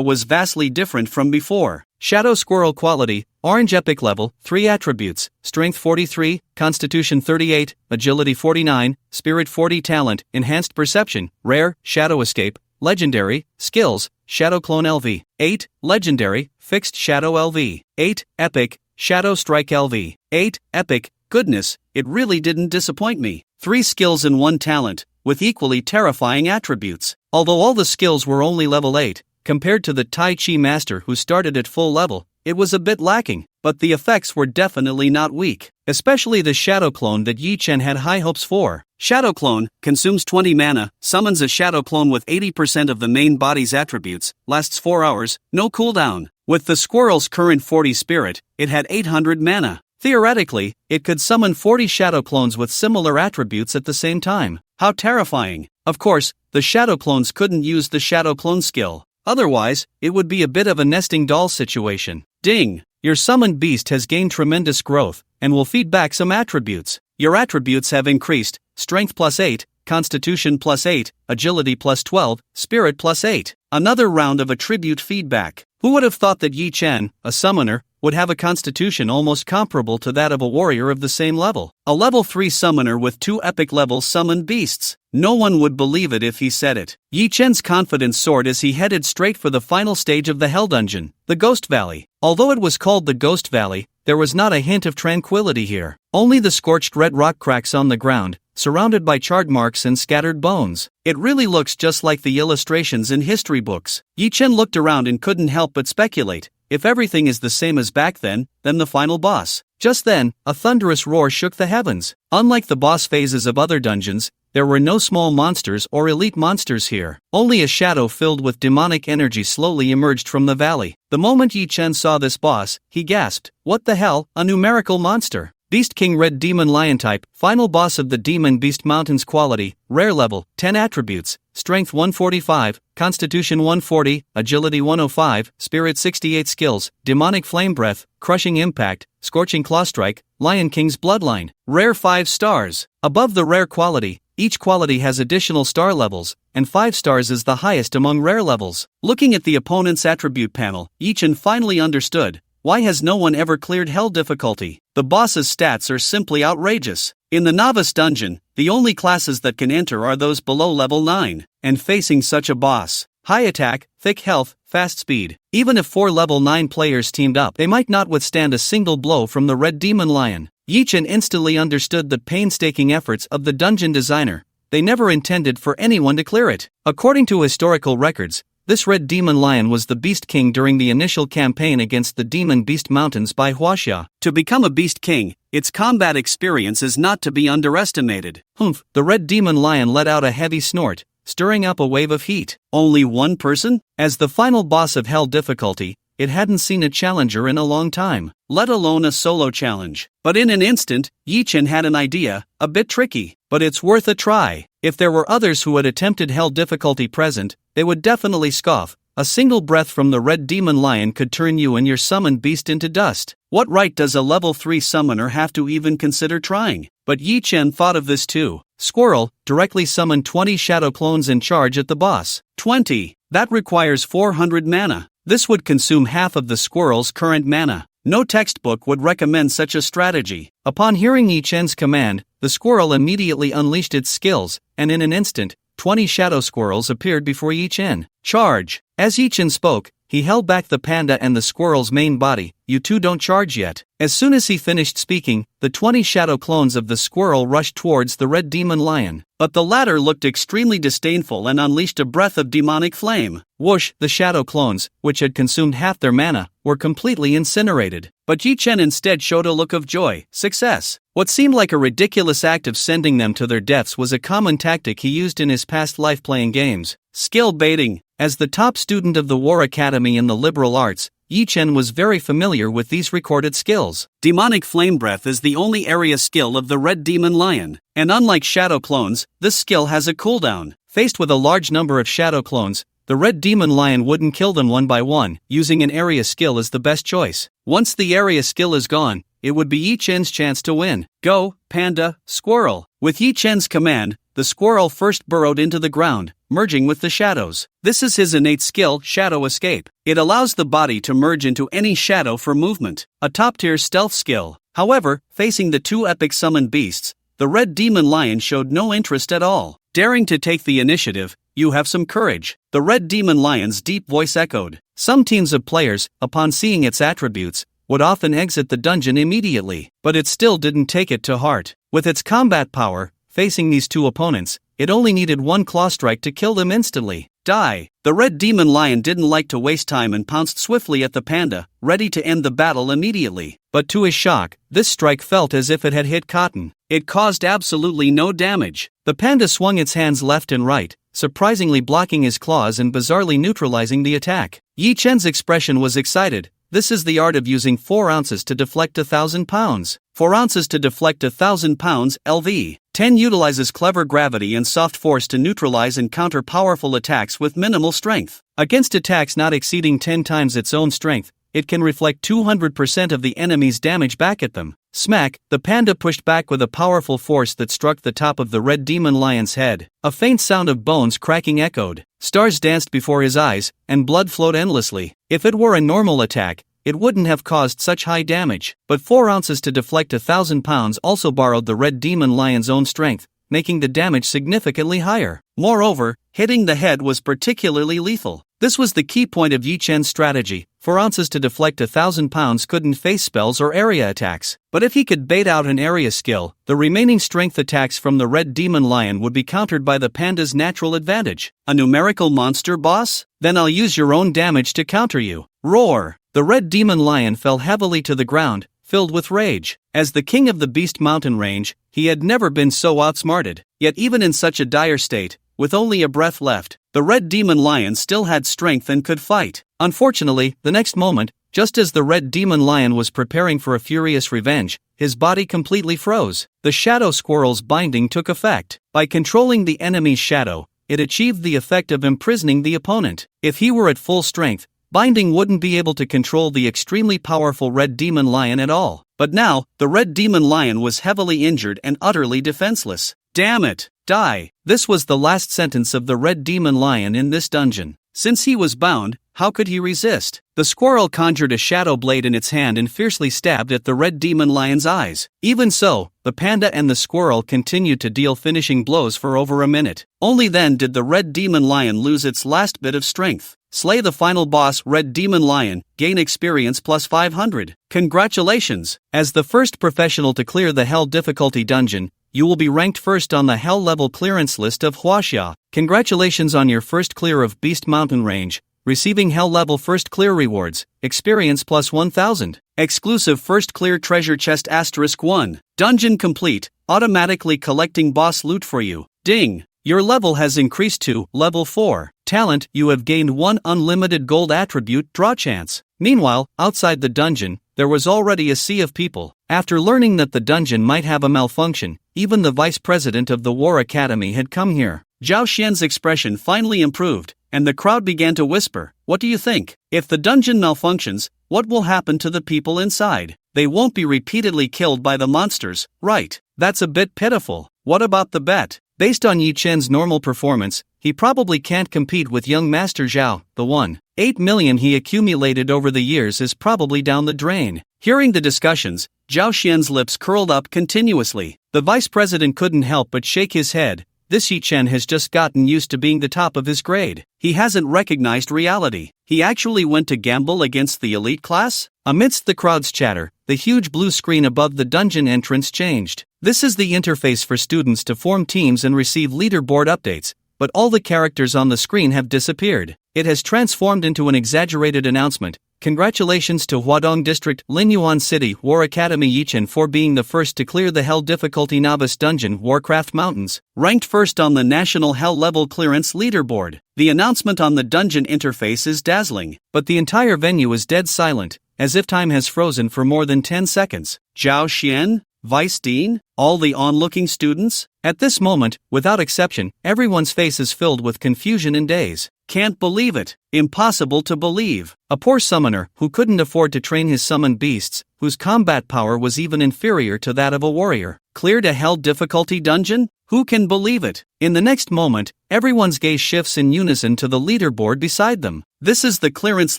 was vastly different from before. Shadow Squirrel quality, Orange Epic level, 3 attributes, Strength 43, Constitution 38, Agility 49, Spirit 40 Talent, Enhanced Perception, Rare, Shadow Escape, Legendary, Skills, Shadow Clone LV, 8, Legendary, Fixed Shadow LV, 8, Epic, Shadow Strike LV, 8, Epic, Goodness, it really didn't disappoint me. 3 skills and 1 talent, with equally terrifying attributes. Although all the skills were only level 8, compared to the Tai Chi Master who started at full level, it was a bit lacking, but the effects were definitely not weak, especially the Shadow Clone that Yi Chen had high hopes for. Shadow Clone, consumes 20 mana, summons a Shadow Clone with 80% of the main body's attributes, lasts 4 hours, no cooldown. With the squirrel's current 40 spirit, it had 800 mana. Theoretically, it could summon 40 Shadow Clones with similar attributes at the same time. How terrifying! Of course, the Shadow Clones couldn't use the Shadow Clone skill. Otherwise, it would be a bit of a nesting doll situation. Ding! Your summoned beast has gained tremendous growth, and will feed back some attributes. Your attributes have increased, Strength plus 8, Constitution plus 8, Agility plus 12, Spirit plus 8. Another round of attribute feedback. Who would have thought that Yi Chen, a summoner, would have a constitution almost comparable to that of a warrior of the same level? A level 3 summoner with 2 epic level summoned beasts. No one would believe it if he said it. Yi Chen's confidence soared as he headed straight for the final stage of the Hell Dungeon, the Ghost Valley. Although it was called the Ghost Valley, there was not a hint of tranquility here. Only the scorched red rock cracks on the ground, surrounded by charred marks and scattered bones. It really looks just like the illustrations in history books. Yi Chen looked around and couldn't help but speculate. If everything is the same as back then the final boss. Just then, a thunderous roar shook the heavens. Unlike the boss phases of other dungeons, there were no small monsters or elite monsters here. Only a shadow filled with demonic energy slowly emerged from the valley. The moment Yi Chen saw this boss, he gasped, "What the hell, a numerical monster?" Beast King Red Demon Lion type, final boss of the Demon Beast Mountains quality, rare level, 10 attributes, Strength 145, Constitution 140, Agility 105, Spirit 68 skills, Demonic Flame Breath, Crushing Impact, Scorching Claw Strike, Lion King's Bloodline, rare 5 stars. Above the rare quality, each quality has additional star levels, and 5 stars is the highest among rare levels. Looking at the opponent's attribute panel, Yi Chen finally understood. Why has no one ever cleared Hell difficulty? The boss's stats are simply outrageous. In the Novice Dungeon, the only classes that can enter are those below level 9, and facing such a boss, high attack, thick health, fast speed. Even if 4 level 9 players teamed up, they might not withstand a single blow from the Red Demon Lion. Yi Chen instantly understood the painstaking efforts of the dungeon designer. They never intended for anyone to clear it. According to historical records, this Red Demon Lion was the Beast King during the initial campaign against the Demon Beast Mountains by Huaxia. To become a Beast King, its combat experience is not to be underestimated. Humph! The Red Demon Lion let out a heavy snort, stirring up a wave of heat. Only one person? As the final boss of Hell difficulty, it hadn't seen a challenger in a long time, let alone a solo challenge. But in an instant, Yi Chen had an idea, a bit tricky, but it's worth a try. If there were others who had attempted Hell difficulty present, they would definitely scoff. A single breath from the Red Demon Lion could turn you and your summoned beast into dust. What right does a level 3 summoner have to even consider trying? But Yi Chen thought of this too. Squirrel, directly summon 20 shadow clones and charge at the boss. 20. That requires 400 mana. This would consume half of the squirrel's current mana. No textbook would recommend such a strategy. Upon hearing Yi Chen's command, the squirrel immediately unleashed its skills, and in an instant, 20 shadow squirrels appeared before Yi Chen. Charge! As Yi Chen spoke, he held back the panda and the squirrel's main body. You two don't charge yet. As soon as he finished speaking, the 20 shadow clones of the squirrel rushed towards the Red Demon Lion. But the latter looked extremely disdainful and unleashed a breath of demonic flame. Whoosh! The shadow clones, which had consumed half their mana, were completely incinerated. But Yi Chen instead showed a look of joy, success. What seemed like a ridiculous act of sending them to their deaths was a common tactic he used in his past life playing games. Skill baiting. As the top student of the War Academy in the liberal arts, Yi Chen was very familiar with these recorded skills. Demonic Flame Breath is the only area skill of the Red Demon Lion, and unlike Shadow Clones, this skill has a cooldown. Faced with a large number of Shadow Clones, the Red Demon Lion wouldn't kill them one by one. Using an area skill is the best choice. Once the area skill is gone, it would be Yi Chen's chance to win. Go, Panda, Squirrel. With Yi Chen's command, the squirrel first burrowed into the ground, merging with the shadows. This is his innate skill, Shadow Escape. It allows the body to merge into any shadow for movement, a top-tier stealth skill. However, facing the two epic summoned beasts, the Red Demon Lion showed no interest at all. Daring to take the initiative, you have some courage. The Red Demon Lion's deep voice echoed. Some teams of players, upon seeing its attributes, would often exit the dungeon immediately, but it still didn't take it to heart. With its combat power, facing these two opponents, it only needed one claw strike to kill them instantly. Die! The Red Demon Lion didn't like to waste time and pounced swiftly at the panda, ready to end the battle immediately. But to his shock, this strike felt as if it had hit cotton. It caused absolutely no damage. The panda swung its hands left and right, surprisingly blocking his claws and bizarrely neutralizing the attack. Yi Chen's expression was excited. This is the art of using 4 ounces to deflect 1,000 pounds. 4 ounces to deflect 1,000 pounds, LV. 10 utilizes clever gravity and soft force to neutralize and counter powerful attacks with minimal strength. Against attacks not exceeding 10 times its own strength, it can reflect 200% of the enemy's damage back at them. Smack! The panda pushed back with a powerful force that struck the top of the Red Demon Lion's head. A faint sound of bones cracking echoed. Stars danced before his eyes, and blood flowed endlessly. If it were a normal attack, it wouldn't have caused such high damage. But 4 ounces to deflect 1,000 pounds also borrowed the Red Demon Lion's own strength, making the damage significantly higher. Moreover, hitting the head was particularly lethal. This was the key point of Yi Chen's strategy. 4 ounces to deflect 1,000 pounds couldn't face spells or area attacks. But if he could bait out an area skill, the remaining strength attacks from the Red Demon Lion would be countered by the panda's natural advantage. A numerical monster boss? Then I'll use your own damage to counter you. Roar! The Red Demon Lion fell heavily to the ground, filled with rage. As the king of the Beast Mountain range, he had never been so outsmarted. Yet even in such a dire state, with only a breath left, the Red Demon Lion still had strength and could fight. Unfortunately, the next moment, just as the Red Demon Lion was preparing for a furious revenge, his body completely froze. The Shadow Squirrel's binding took effect. By controlling the enemy's shadow, it achieved the effect of imprisoning the opponent. If he were at full strength, binding wouldn't be able to control the extremely powerful Red Demon Lion at all. But now, the Red Demon Lion was heavily injured and utterly defenseless. Damn it! Die! This was the last sentence of the Red Demon Lion in this dungeon. Since he was bound, how could he resist? The squirrel conjured a shadow blade in its hand and fiercely stabbed at the Red Demon Lion's eyes. Even so, the panda and the squirrel continued to deal finishing blows for over a minute. Only then did the Red Demon Lion lose its last bit of strength. Slay the final boss, Red Demon Lion, gain experience plus 500. Congratulations! As the first professional to clear the Hell difficulty dungeon, you will be ranked first on the Hell level clearance list of Huaxia. Congratulations on your first clear of Beast Mountain range, receiving Hell level first clear rewards, experience plus 1000. Exclusive first clear treasure chest *1. Dungeon complete, automatically collecting boss loot for you. Ding! Your level has increased to level 4. Talent, you have gained 1 unlimited gold attribute draw chance. Meanwhile, outside the dungeon, there was already a sea of people. After learning that the dungeon might have a malfunction, even the vice president of the War Academy had come here. Zhao Xian's expression finally improved, and the crowd began to whisper, "What do you think? If the dungeon malfunctions, what will happen to the people inside? They won't be repeatedly killed by the monsters, right? That's a bit pitiful. What about the bet?" Based on Yi Chen's normal performance, he probably can't compete with young Master Zhao. The 1.8 million he accumulated over the years is probably down the drain. Hearing the discussions, Zhao Xian's lips curled up continuously. The vice president couldn't help but shake his head. This Yi Chen has just gotten used to being the top of his grade. He hasn't recognized reality. He actually went to gamble against the elite class? Amidst the crowd's chatter, the huge blue screen above the dungeon entrance changed. This is the interface for students to form teams and receive leaderboard updates, but all the characters on the screen have disappeared. It has transformed into an exaggerated announcement. Congratulations to Huadong District, Linyuan City, War Academy Yichen for being the first to clear the Hell Difficulty Novice Dungeon Warcraft Mountains, ranked first on the National Hell Level Clearance Leaderboard. The announcement on the dungeon interface is dazzling, but the entire venue is dead silent, as if time has frozen for more than 10 seconds. Zhao Xian? Vice Dean? All the onlooking students? At this moment, without exception, everyone's face is filled with confusion and daze. Can't believe it. Impossible to believe. A poor summoner who couldn't afford to train his summoned beasts, whose combat power was even inferior to that of a warrior, cleared a Hell Difficulty dungeon? Who can believe it? In the next moment, everyone's gaze shifts in unison to the leaderboard beside them. This is the clearance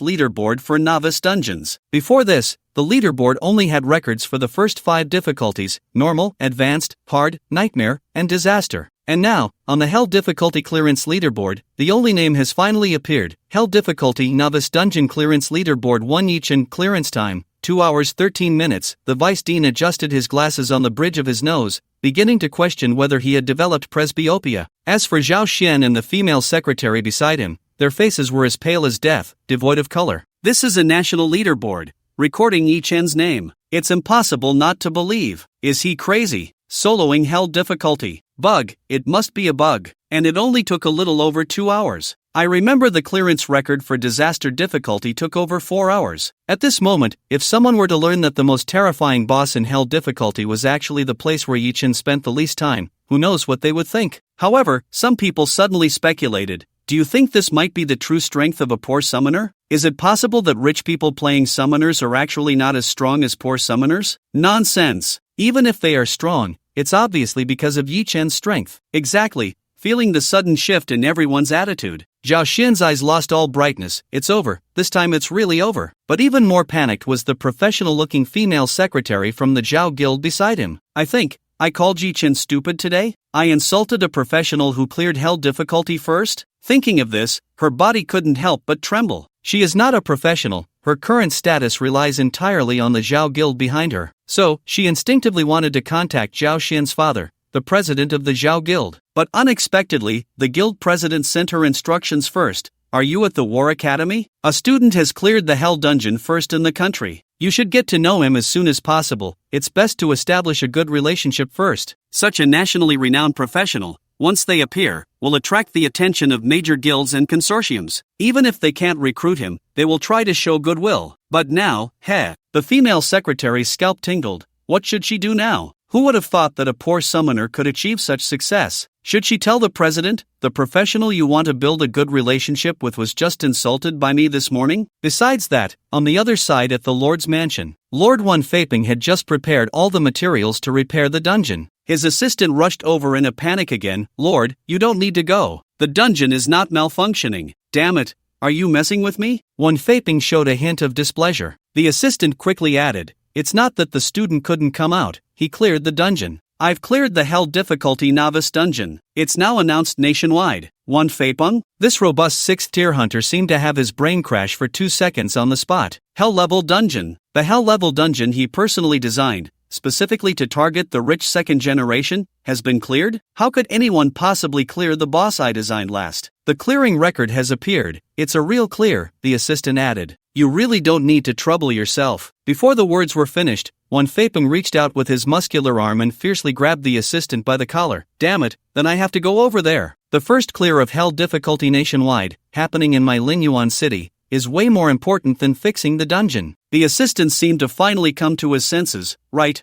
leaderboard for novice dungeons. Before this, the leaderboard only had records for the first 5 difficulties: normal, advanced, hard, nightmare, and disaster. And now, on the Hell Difficulty Clearance Leaderboard, the only name has finally appeared: Hell Difficulty Novice Dungeon Clearance Leaderboard 1 Yichen clearance time, 2 hours 13 minutes. The Vice Dean adjusted his glasses on the bridge of his nose, beginning to question whether he had developed presbyopia. As for Zhao Xian and the female secretary beside him, their faces were as pale as death, devoid of color. This is a national leaderboard, recording Yichen's name. It's impossible not to believe. Is he crazy? Soloing Hell Difficulty. Bug, it must be a bug. And it only took a little over 2 hours. I remember the clearance record for disaster difficulty took over 4 hours. At this moment, if someone were to learn that the most terrifying boss in Hell Difficulty was actually the place where Yichen spent the least time, who knows what they would think. However, some people suddenly speculated, do you think this might be the true strength of a poor summoner? Is it possible that rich people playing summoners are actually not as strong as poor summoners? Nonsense. Even if they are strong, it's obviously because of Yichen's strength. Exactly. Feeling the sudden shift in everyone's attitude, Zhao Xian's eyes lost all brightness. It's over. This time it's really over. But even more panicked was the professional-looking female secretary from the Zhao Guild beside him. I think I called Yichen stupid today? I insulted a professional who cleared Hell Difficulty first? Thinking of this, her body couldn't help but tremble. She is not a professional. Her current status relies entirely on the Zhao Guild behind her. So, she instinctively wanted to contact Zhao Xian's father, the president of the Zhao Guild. But unexpectedly, the guild president sent her instructions first. Are you at the War Academy? A student has cleared the Hell Dungeon first in the country. You should get to know him as soon as possible. It's best to establish a good relationship first. Such a nationally renowned professional, once they appear, will attract the attention of major guilds and consortiums. Even if they can't recruit him, they will try to show goodwill. But now, the female secretary's scalp tingled. What should she do now? Who would have thought that a poor summoner could achieve such success? Should she tell the president, the professional you want to build a good relationship with was just insulted by me this morning? Besides that, on the other side at the Lord's mansion, Lord Wan Faping had just prepared all the materials to repair the dungeon. His assistant rushed over in a panic again. Lord, you don't need to go. The dungeon is not malfunctioning. Damn it, are you messing with me? Wan Faping showed a hint of displeasure. The assistant quickly added, it's not that the student couldn't come out, he cleared the dungeon. I've cleared the Hell Difficulty Novice Dungeon. It's now announced nationwide. Wan Faping? This robust 6th tier hunter seemed to have his brain crash for 2 seconds on the spot. Hell Level Dungeon. The Hell Level Dungeon he personally designed, specifically to target the rich 2nd generation, has been cleared? How could anyone possibly clear the boss I designed last? The clearing record has appeared. It's a real clear, the assistant added. You really don't need to trouble yourself. Before the words were finished, Wan Faping reached out with his muscular arm and fiercely grabbed the assistant by the collar. Damn it, then I have to go over there. The first clear of Hell Difficulty nationwide, happening in my Linyuan city, is way more important than fixing the dungeon. The assistant seemed to finally come to his senses. Right.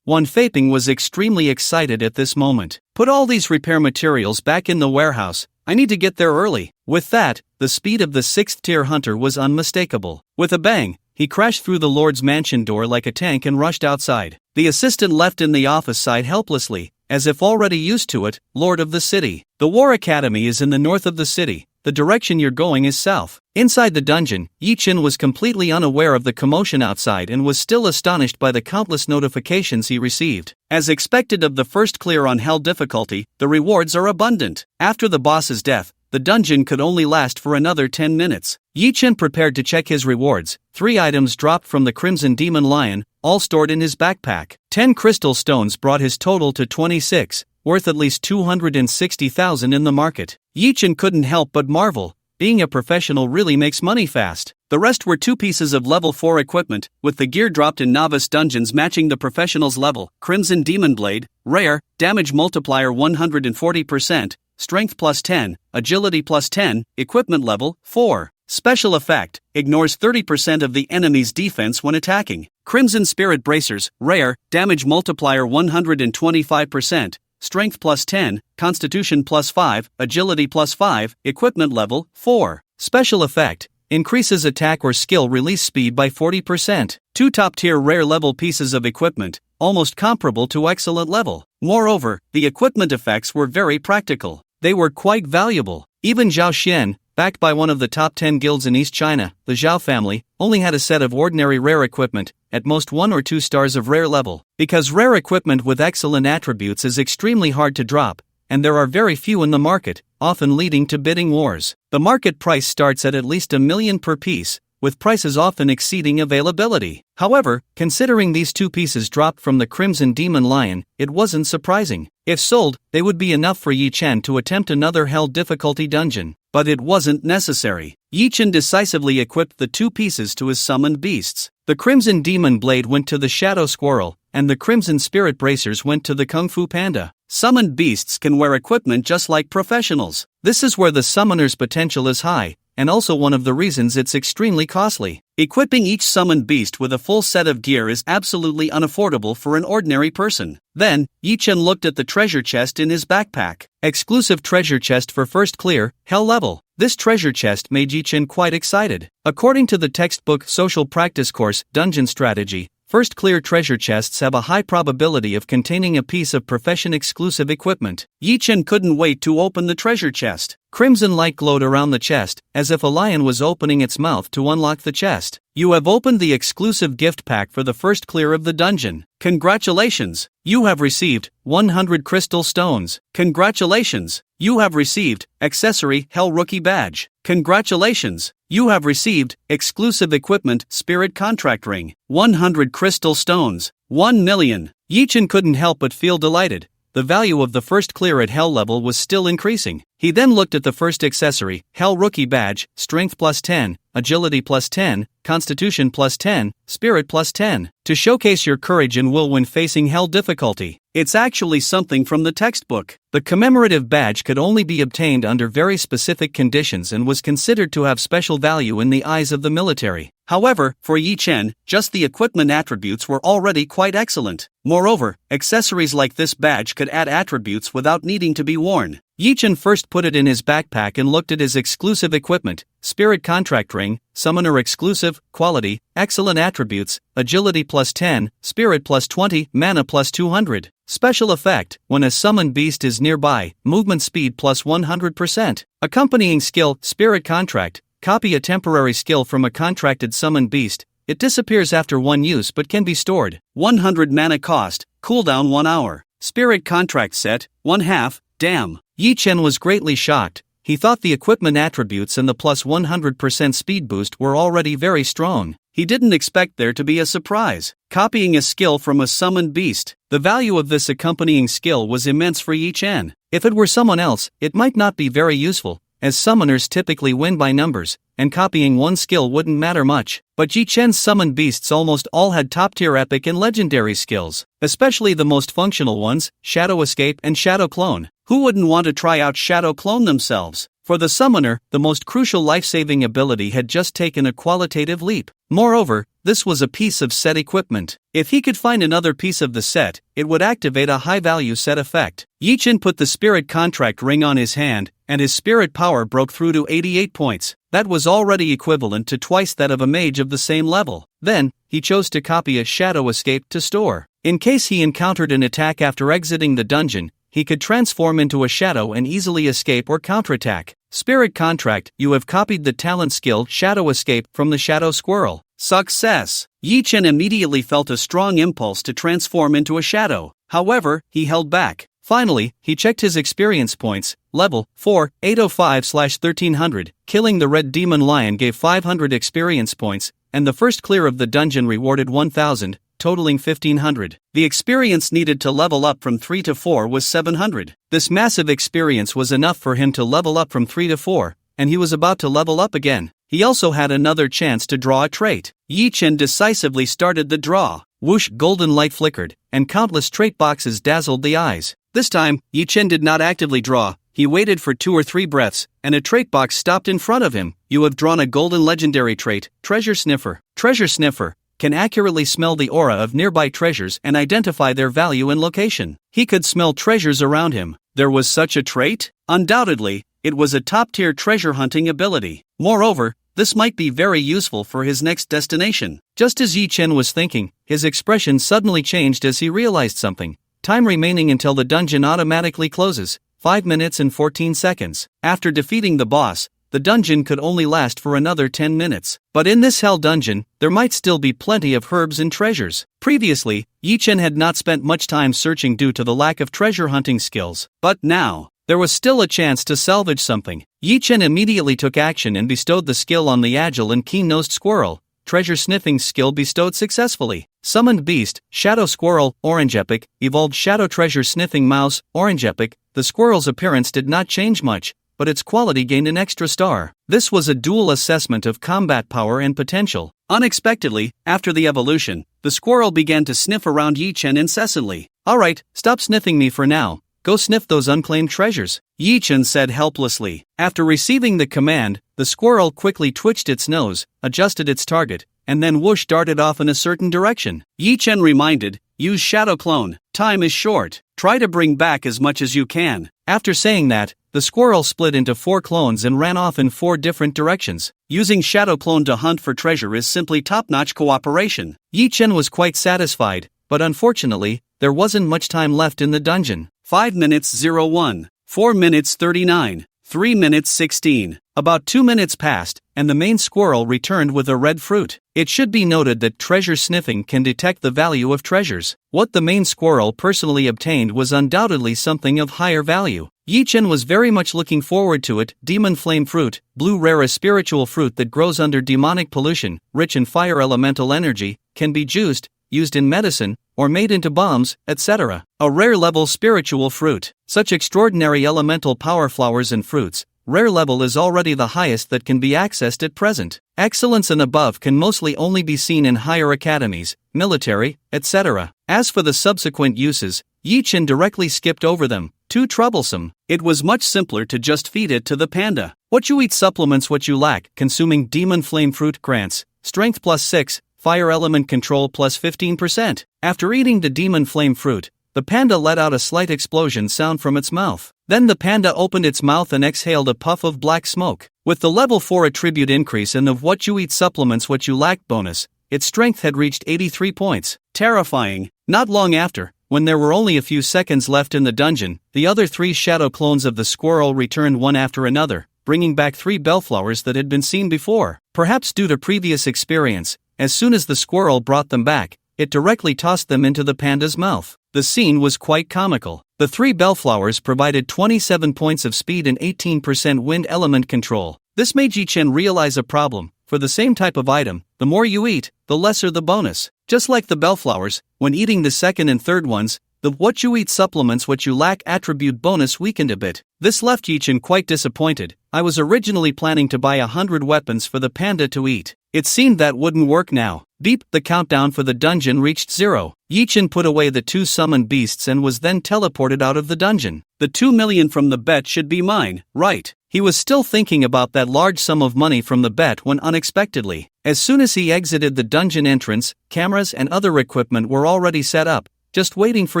Wan Faping was extremely excited at this moment. Put all these repair materials back in the warehouse. I need to get there early. With that, the speed of the 6th tier hunter was unmistakable. With a bang, he crashed through the Lord's mansion door like a tank and rushed outside. The assistant left in the office sighed helplessly, as if already used to it. Lord of the city. The War Academy is in the north of the city. The direction you're going is south. Inside the dungeon, Yichen was completely unaware of the commotion outside and was still astonished by the countless notifications he received. As expected of the first clear on Hell Difficulty, the rewards are abundant. After the boss's death, the dungeon could only last for another 10 minutes. Yichen prepared to check his rewards. 3 items dropped from the Crimson Demon Lion, all stored in his backpack. 10 crystal stones brought his total to 26, worth at least 260,000 in the market. Yichen couldn't help but marvel. Being a professional really makes money fast. The rest were 2 pieces of level 4 equipment, with the gear dropped in novice dungeons matching the professional's level. Crimson Demon Blade, rare, damage multiplier 140%, strength plus 10, agility plus 10, equipment level 4. Special effect, ignores 30% of the enemy's defense when attacking. Crimson Spirit Bracers, rare, damage multiplier 125%, strength plus 10, constitution plus 5, agility plus 5, equipment level 4. Special effect, increases attack or skill release speed by 40%. 2 top-tier rare level pieces of equipment, almost comparable to excellent level. Moreover, the equipment effects were very practical. They were quite valuable. Even Zhao Xian, backed by one of the top 10 guilds in East China, the Zhao family, only had a set of ordinary rare equipment, at most 1 or 2 stars of rare level. Because rare equipment with excellent attributes is extremely hard to drop, and there are very few in the market, often leading to bidding wars. The market price starts at least $1 million per piece, with prices often exceeding availability. However, considering these 2 pieces dropped from the Crimson Demon Lion, it wasn't surprising. If sold, they would be enough for Yi Chen to attempt another hell difficulty dungeon. But it wasn't necessary. Yi Chen decisively equipped the 2 pieces to his summoned beasts. The Crimson Demon Blade went to the Shadow Squirrel, and the Crimson Spirit Bracers went to the Kung Fu Panda. Summoned beasts can wear equipment just like professionals. This is where the summoner's potential is high, and also one of the reasons it's extremely costly. Equipping each summoned beast with a full set of gear is absolutely unaffordable for an ordinary person. Then, Yi Chen looked at the treasure chest in his backpack. Exclusive treasure chest for first clear, hell level. This treasure chest made Yi Chen quite excited. According to the textbook Social Practice Course, Dungeon Strategy, first clear treasure chests have a high probability of containing a piece of profession-exclusive equipment. Yi Chen couldn't wait to open the treasure chest. Crimson light glowed around the chest, as if a lion was opening its mouth to unlock the chest. You have opened the exclusive gift pack for the first clear of the dungeon. Congratulations! You have received 100 crystal stones. Congratulations! You have received accessory Hell Rookie badge. Congratulations! You have received exclusive equipment Spirit Contract Ring. 100 crystal stones. 1 million. Yi Chen couldn't help but feel delighted. The value of the first clear at Hell level was still increasing. He then looked at the first accessory, Hell Rookie Badge, Strength plus 10, Agility plus 10, Constitution plus 10, Spirit plus 10, to showcase your courage and will when facing Hell difficulty. It's actually something from the textbook. The commemorative badge could only be obtained under very specific conditions and was considered to have special value in the eyes of the military. However, for Yi Chen, just the equipment attributes were already quite excellent. Moreover, accessories like this badge could add attributes without needing to be worn. Yi Chen first put it in his backpack and looked at his exclusive equipment, Spirit Contract Ring, Summoner Exclusive, Quality, Excellent Attributes, Agility plus 10, Spirit plus 20, Mana plus 200. Special effect, when a summoned beast is nearby, movement speed plus 100%. Accompanying skill, Spirit Contract, copy a temporary skill from a contracted summoned beast. It disappears after 1 use but can be stored. 100 mana cost, cooldown 1 hour. Spirit Contract set, 1/2, damn. Yi Chen was greatly shocked. He thought the equipment attributes and the plus 100% speed boost were already very strong. He didn't expect there to be a surprise. Copying a skill from a summoned beast. The value of this accompanying skill was immense for Yi Chen. If it were someone else, it might not be very useful, as summoners typically win by numbers, and copying one skill wouldn't matter much. But Yi Chen's summoned beasts almost all had top-tier epic and legendary skills, especially the most functional ones, Shadow Escape and Shadow Clone. Who wouldn't want to try out Shadow Clone themselves? For the summoner, the most crucial life-saving ability had just taken a qualitative leap. Moreover, this was a piece of set equipment. If he could find another piece of the set, it would activate a high-value set effect. Yi Chen put the Spirit Contract Ring on his hand, and his spirit power broke through to 88 points. That was already equivalent to twice that of a mage of the same level. Then, he chose to copy a Shadow Escape to store. In case he encountered an attack after exiting the dungeon, he could transform into a shadow and easily escape or counterattack. Spirit Contract, you have copied the talent skill Shadow Escape from the Shadow Squirrel. Success! Yi Chen immediately felt a strong impulse to transform into a shadow. However, he held back. Finally, he checked his experience points. Level 4, 805/1300. Killing the Red Demon Lion gave 500 experience points, and the first clear of the dungeon rewarded 1000. Totaling 1500. The experience needed to level up from 3 to 4 was 700. This massive experience was enough for him to level up from 3 to 4, and he was about to level up again. he also had another chance to draw a trait. Yi Chen decisively started the draw. Whoosh, golden light flickered, and countless trait boxes dazzled the eyes. This time, Yi Chen did not actively draw. He waited for 2 or 3 breaths, and a trait box stopped in front of him. You have drawn a golden legendary trait, Treasure Sniffer. Treasure Sniffer can accurately smell the aura of nearby treasures and identify their value and location. He could smell treasures around him. There was such a trait? Undoubtedly, it was a top-tier treasure hunting ability. Moreover, this might be very useful for his next destination. Just as Yi Chen was thinking, his expression suddenly changed as he realized something. Time remaining until the dungeon automatically closes, 5 minutes and 14 seconds. After defeating the boss, the dungeon could only last for another 10 minutes. But in this hell dungeon, there might still be plenty of herbs and treasures. Previously, Yi Chen had not spent much time searching due to the lack of treasure hunting skills. But now, there was still a chance to salvage something. Yi Chen immediately took action and bestowed the skill on the agile and keen-nosed squirrel. Treasure sniffing skill bestowed successfully. Summoned beast, Shadow Squirrel, Orange Epic, evolved Shadow Treasure Sniffing Mouse, Orange Epic. The squirrel's appearance did not change much, but its quality gained an extra star. This was a dual assessment of combat power and potential. Unexpectedly, after the evolution, the squirrel began to sniff around Yi Chen incessantly. Alright, stop sniffing me for now. Go sniff those unclaimed treasures, Yi Chen said helplessly. After receiving the command, the squirrel quickly twitched its nose, adjusted its target, and then whoosh darted off in a certain direction. Yi Chen reminded, use Shadow Clone, time is short, try to bring back as much as you can. After saying that, the squirrel split into 4 clones and ran off in 4 different directions. Using Shadow Clone to hunt for treasure is simply top-notch cooperation. Yi Chen was quite satisfied, but unfortunately, there wasn't much time left in the dungeon. 5 minutes 01, 4 minutes 39, 3 minutes 16. About 2 minutes passed, and the main squirrel returned with a red fruit. It should be noted that treasure sniffing can detect the value of treasures. What the main squirrel personally obtained was undoubtedly something of higher value. Yi Chen was very much looking forward to it. Demon Flame Fruit, blue rare, a spiritual fruit that grows under demonic pollution, rich in fire elemental energy, can be juiced, used in medicine, or made into bombs, etc. A rare level spiritual fruit. Such extraordinary elemental power flowers and fruits, rare level is already the highest that can be accessed at present. Excellence and above can mostly only be seen in higher academies, military, etc. As for the subsequent uses, Yi Chen directly skipped over them. Too troublesome. It was much simpler to just feed it to the panda. What you eat supplements what you lack. Consuming Demon Flame Fruit grants strength +6, fire element control +15%. After eating the Demon Flame Fruit, the panda let out a slight explosion sound from its mouth. Then the panda opened its mouth and exhaled a puff of black smoke. With the level 4 attribute increase and the what you eat supplements what you lack bonus, its strength had reached 83 points. Terrifying. Not long after, when there were only a few seconds left in the dungeon, the other 3 shadow clones of the squirrel returned one after another, bringing back 3 bellflowers that had been seen before. Perhaps due to previous experience, as soon as the squirrel brought them back, it directly tossed them into the panda's mouth. The scene was quite comical. The 3 bellflowers provided 27 points of speed and 18% wind element control. This made Yi Chen realize a problem. For the same type of item, the more you eat, the lesser the bonus. Just like the bellflowers, when eating the second and third ones, the what you eat supplements what you lack attribute bonus weakened a bit. This left Yi Chen quite disappointed. I was originally planning to buy 100 weapons for the panda to eat. It seemed that wouldn't work now. Beep, the countdown for the dungeon reached 0. Yi Chen put away the 2 summoned beasts and was then teleported out of the dungeon. The 2 million from the bet should be mine, right? He was still thinking about that large sum of money from the bet when unexpectedly, as soon as he exited the dungeon entrance, cameras and other equipment were already set up, just waiting for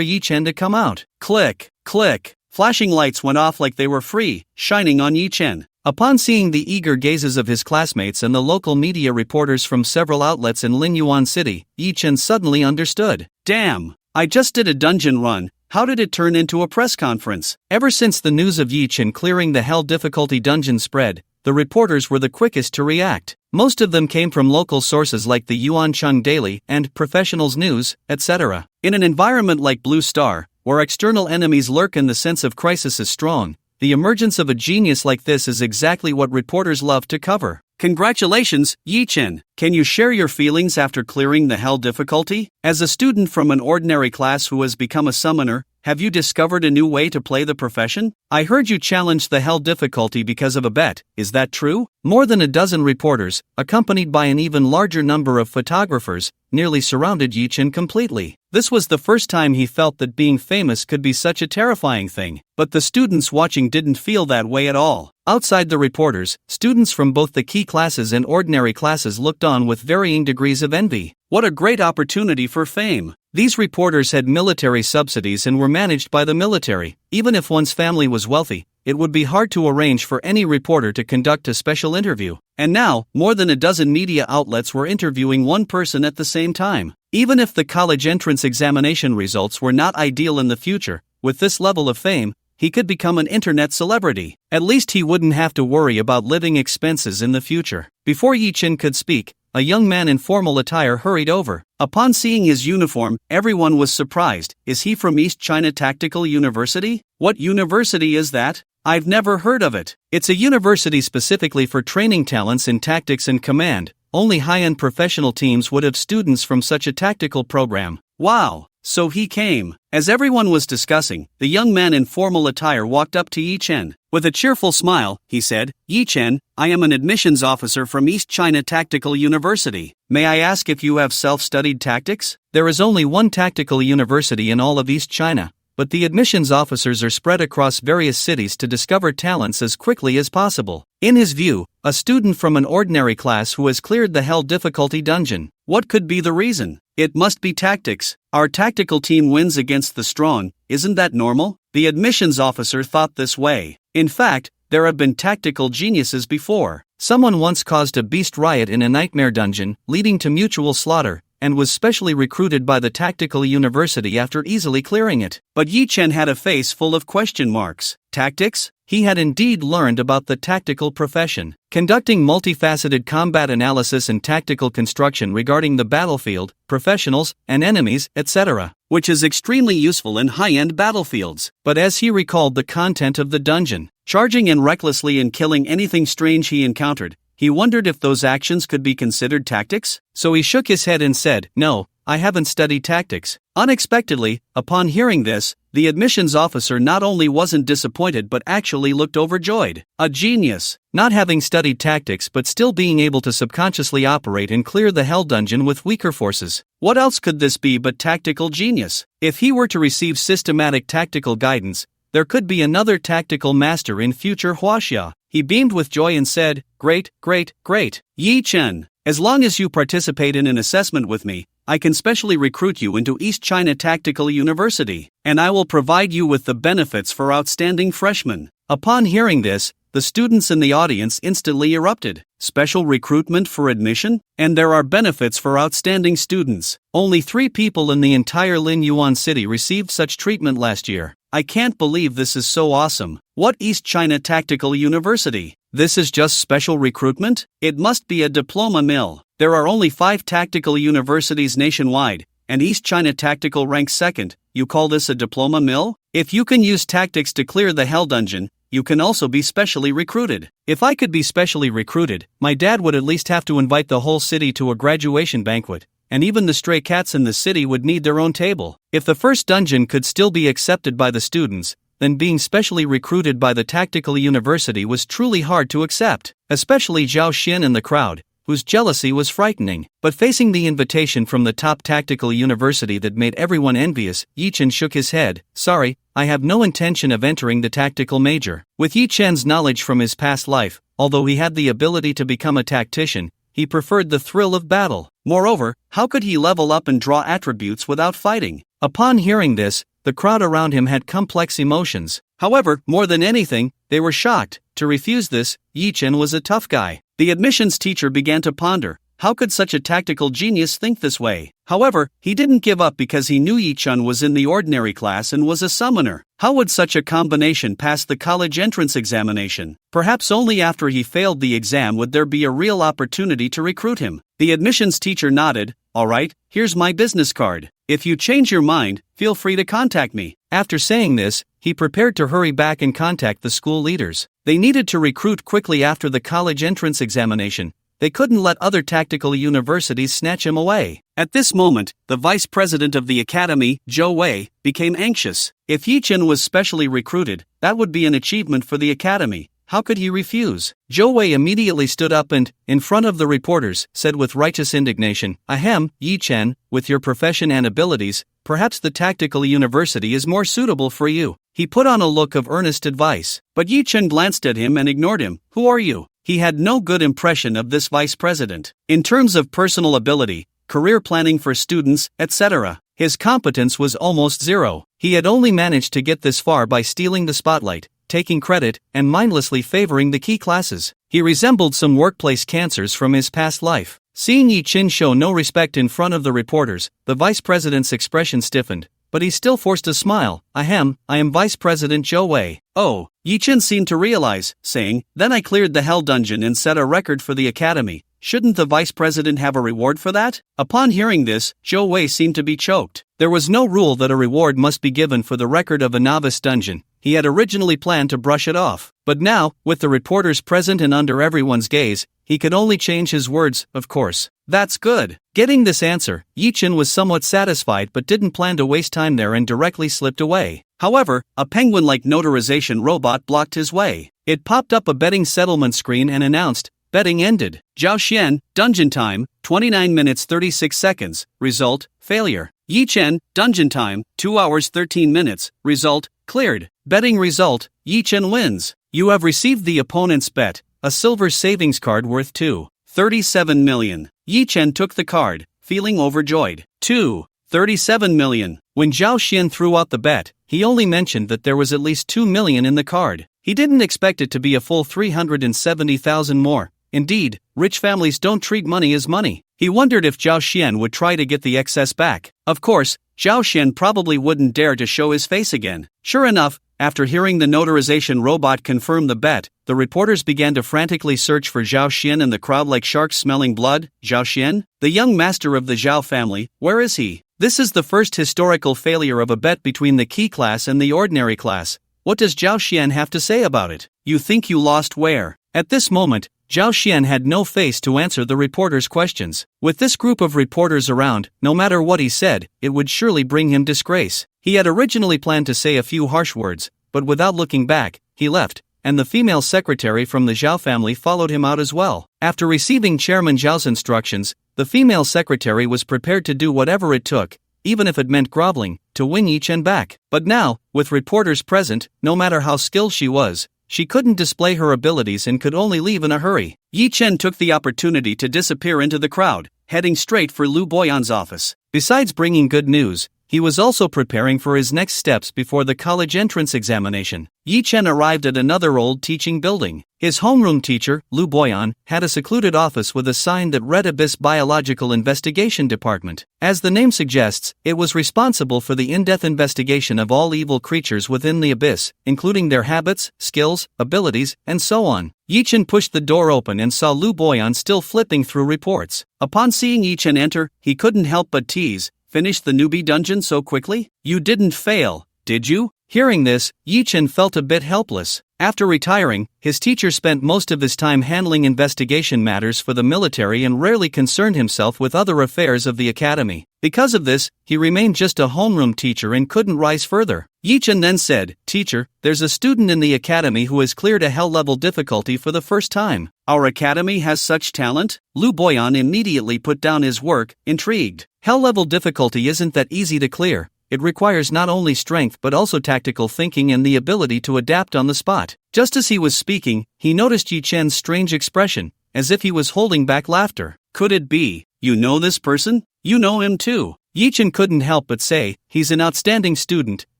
Yi Chen to come out. Click, click. Flashing lights went off like they were free, shining on Yi Chen. Upon seeing the eager gazes of his classmates and the local media reporters from several outlets in Linyuan City, Yi Chen suddenly understood. Damn, I just did a dungeon run. How did it turn into a press conference? Ever since the news of Yi Chen clearing the hell difficulty dungeon spread, the reporters were the quickest to react. Most of them came from local sources like the Yuancheng Daily and Professionals News, etc. In an environment like Blue Star, where external enemies lurk and the sense of crisis is strong, the emergence of a genius like this is exactly what reporters love to cover. Congratulations, Yi Chen. Can you share your feelings after clearing the hell difficulty? As a student from an ordinary class who has become a summoner, have you discovered a new way to play the profession? I heard you challenged the hell difficulty because of a bet, is that true? More than a dozen reporters, accompanied by an even larger number of photographers, nearly surrounded Yi-Chen completely. This was the first time he felt that being famous could be such a terrifying thing, but the students watching didn't feel that way at all. Outside the reporters, students from both the key classes and ordinary classes looked on with varying degrees of envy. What a great opportunity for fame! These reporters had military subsidies and were managed by the military. Even if one's family was wealthy, it would be hard to arrange for any reporter to conduct a special interview. And now, more than a dozen media outlets were interviewing one person at the same time. Even if the college entrance examination results were not ideal in the future, with this level of fame, he could become an internet celebrity. At least he wouldn't have to worry about living expenses in the future. Before Yi-Chen could speak, a young man in formal attire hurried over. Upon seeing his uniform, everyone was surprised. Is he from East China Tactical University? What university is that? I've never heard of it. It's a university specifically for training talents in tactics and command. Only high-end professional teams would have students from such a tactical program. Wow! So he came. As everyone was discussing, the young man in formal attire walked up to Yi-Chen. With a cheerful smile, he said, "Yi-Chen, I am an admissions officer from East China Tactical University. May I ask if you have self-studied tactics?" There is only one tactical university in all of East China, but the admissions officers are spread across various cities to discover talents as quickly as possible. In his view, a student from an ordinary class who has cleared the hell difficulty dungeon. What could be the reason? It must be tactics. Our tactical team wins against the strong, isn't that normal? The admissions officer thought this way. In fact, there have been tactical geniuses before. Someone once caused a beast riot in a nightmare dungeon, leading to mutual slaughter, and was specially recruited by the tactical university after easily clearing it. But Yi-Chen had a face full of question marks. Tactics? He had indeed learned about the tactical profession, conducting multifaceted combat analysis and tactical construction regarding the battlefield, professionals, and enemies, etc., which is extremely useful in high-end battlefields. But as he recalled the content of the dungeon, charging in recklessly and killing anything strange he encountered, he wondered if those actions could be considered tactics. So he shook his head and said, "No, I haven't studied tactics." Unexpectedly, upon hearing this, the admissions officer not only wasn't disappointed but actually looked overjoyed. A genius! Not having studied tactics but still being able to subconsciously operate and clear the hell dungeon with weaker forces. What else could this be but tactical genius? If he were to receive systematic tactical guidance, there could be another tactical master in future Huaxia. He beamed with joy and said, "Great, great, great. Yi-Chen, as long as you participate in an assessment with me, I can specially recruit you into East China Tactical University, and I will provide you with the benefits for outstanding freshmen." Upon hearing this, the students in the audience instantly erupted. Special recruitment for admission? And there are benefits for outstanding students. Only 3 people in the entire Lin Yuan city received such treatment last year. I can't believe this is so awesome. What East China Tactical University? This is just special recruitment? It must be a diploma mill. There are only 5 tactical universities nationwide, and East China Tactical ranks second. You call this a diploma mill? If you can use tactics to clear the hell dungeon, you can also be specially recruited. If I could be specially recruited, my dad would at least have to invite the whole city to a graduation banquet, and even the stray cats in the city would need their own table. If the first dungeon could still be accepted by the students, then being specially recruited by the tactical university was truly hard to accept, especially Zhao Xin and the crowd, whose jealousy was frightening. But facing the invitation from the top tactical university that made everyone envious, Yi-Chen shook his head. "Sorry, I have no intention of entering the tactical major." With Yi-Chen's knowledge from his past life, although he had the ability to become a tactician, he preferred the thrill of battle. Moreover, how could he level up and draw attributes without fighting? Upon hearing this, the crowd around him had complex emotions. However, more than anything, they were shocked. To refuse this, Yi-Chen was a tough guy. The admissions teacher began to ponder, how could such a tactical genius think this way? However, he didn't give up because he knew Yi-Chen was in the ordinary class and was a summoner. How would such a combination pass the college entrance examination? Perhaps only after he failed the exam would there be a real opportunity to recruit him. The admissions teacher nodded. "All right, here's my business card. If you change your mind, feel free to contact me." After saying this, he prepared to hurry back and contact the school leaders. They needed to recruit quickly after the college entrance examination. They couldn't let other tactical universities snatch him away. At this moment, the vice president of the academy, Zhou Wei, became anxious. If Yi Chen was specially recruited, that would be an achievement for the academy. How could he refuse? Zhou Wei immediately stood up and, in front of the reporters, said with righteous indignation, "Ahem, Yi Chen, with your profession and abilities, perhaps the tactical university is more suitable for you." He put on a look of earnest advice. But Yi Chen glanced at him and ignored him. "Who are you?" He had no good impression of this vice president. In terms of personal ability, career planning for students, etc., his competence was almost zero. He had only managed to get this far by stealing the spotlight, taking credit, and mindlessly favoring the key classes. He resembled some workplace cancers from his past life. Seeing Yi Chen show no respect in front of the reporters, the vice president's expression stiffened, but he still forced a smile. "Ahem, I am Vice President Zhou Wei." "Oh," Yi Chen seemed to realize, saying, "Then I cleared the hell dungeon and set a record for the academy. Shouldn't the vice president have a reward for that?" Upon hearing this, Zhou Wei seemed to be choked. There was no rule that a reward must be given for the record of a novice dungeon. He had originally planned to brush it off. But now, with the reporters present and under everyone's gaze, he could only change his words, "Of course." "That's good." Getting this answer, Yi Chen was somewhat satisfied but didn't plan to waste time there and directly slipped away. However, a penguin-like notarization robot blocked his way. It popped up a betting settlement screen and announced, "Betting ended. Zhao Xian, dungeon time, 29 minutes 36 seconds, result, failure. Yi Chen, dungeon time, 2 hours 13 minutes, result, cleared. Betting result, Yi Chen wins. You have received the opponent's bet, a silver savings card worth 2.37 million. Yi Chen took the card, feeling overjoyed. 2.37 million. When Zhao Xian threw out the bet, he only mentioned that there was at least 2 million in the card. He didn't expect it to be a full 370,000 more. Indeed, rich families don't treat money as money. He wondered if Zhao Xian would try to get the excess back. Of course, Zhao Xian probably wouldn't dare to show his face again. Sure enough, after hearing the notarization robot confirm the bet, the reporters began to frantically search for Zhao Xian in the crowd like sharks smelling blood. "Zhao Xian? The young master of the Zhao family, where is he?" This is the first historical failure of a bet between the key class and the ordinary class. What does Zhao Xian have to say about it? You think you lost where? At this moment, Zhao Xian had no face to answer the reporters' questions. With this group of reporters around, no matter what he said, it would surely bring him disgrace. He had originally planned to say a few harsh words, but without looking back, he left, and the female secretary from the Zhao family followed him out as well. After receiving Chairman Zhao's instructions, the female secretary was prepared to do whatever it took, even if it meant groveling, to win Yi Chen back. But now, with reporters present, no matter how skilled she was, she couldn't display her abilities and could only leave in a hurry. Yi Chen took the opportunity to disappear into the crowd, heading straight for Lu Boyan's office. Besides bringing good news, he was also preparing for his next steps before the college entrance examination. Yi Chen arrived at another old teaching building. His homeroom teacher, Lu Boyan, had a secluded office with a sign that read Abyss Biological Investigation Department. As the name suggests, it was responsible for the in-depth investigation of all evil creatures within the abyss, including their habits, skills, abilities, and so on. Yi Chen pushed the door open and saw Lu Boyan still flipping through reports. Upon seeing Yi Chen enter, he couldn't help but tease, "Finished the newbie dungeon so quickly? You didn't fail, did you?" Hearing this, Yi Chen felt a bit helpless. After retiring, his teacher spent most of his time handling investigation matters for the military and rarely concerned himself with other affairs of the academy. Because of this, he remained just a homeroom teacher and couldn't rise further. Yi Chen then said, "Teacher, there's a student in the academy who has cleared a hell-level difficulty for the first time." "Our academy has such talent?" Lu Boyan immediately put down his work, intrigued. Hell-level difficulty isn't that easy to clear. It requires not only strength but also tactical thinking and the ability to adapt on the spot. Just as he was speaking, he noticed Yi Chen's strange expression, as if he was holding back laughter. "Could it be, you know this person? You know him too?" Yi Chen couldn't help but say, "He's an outstanding student,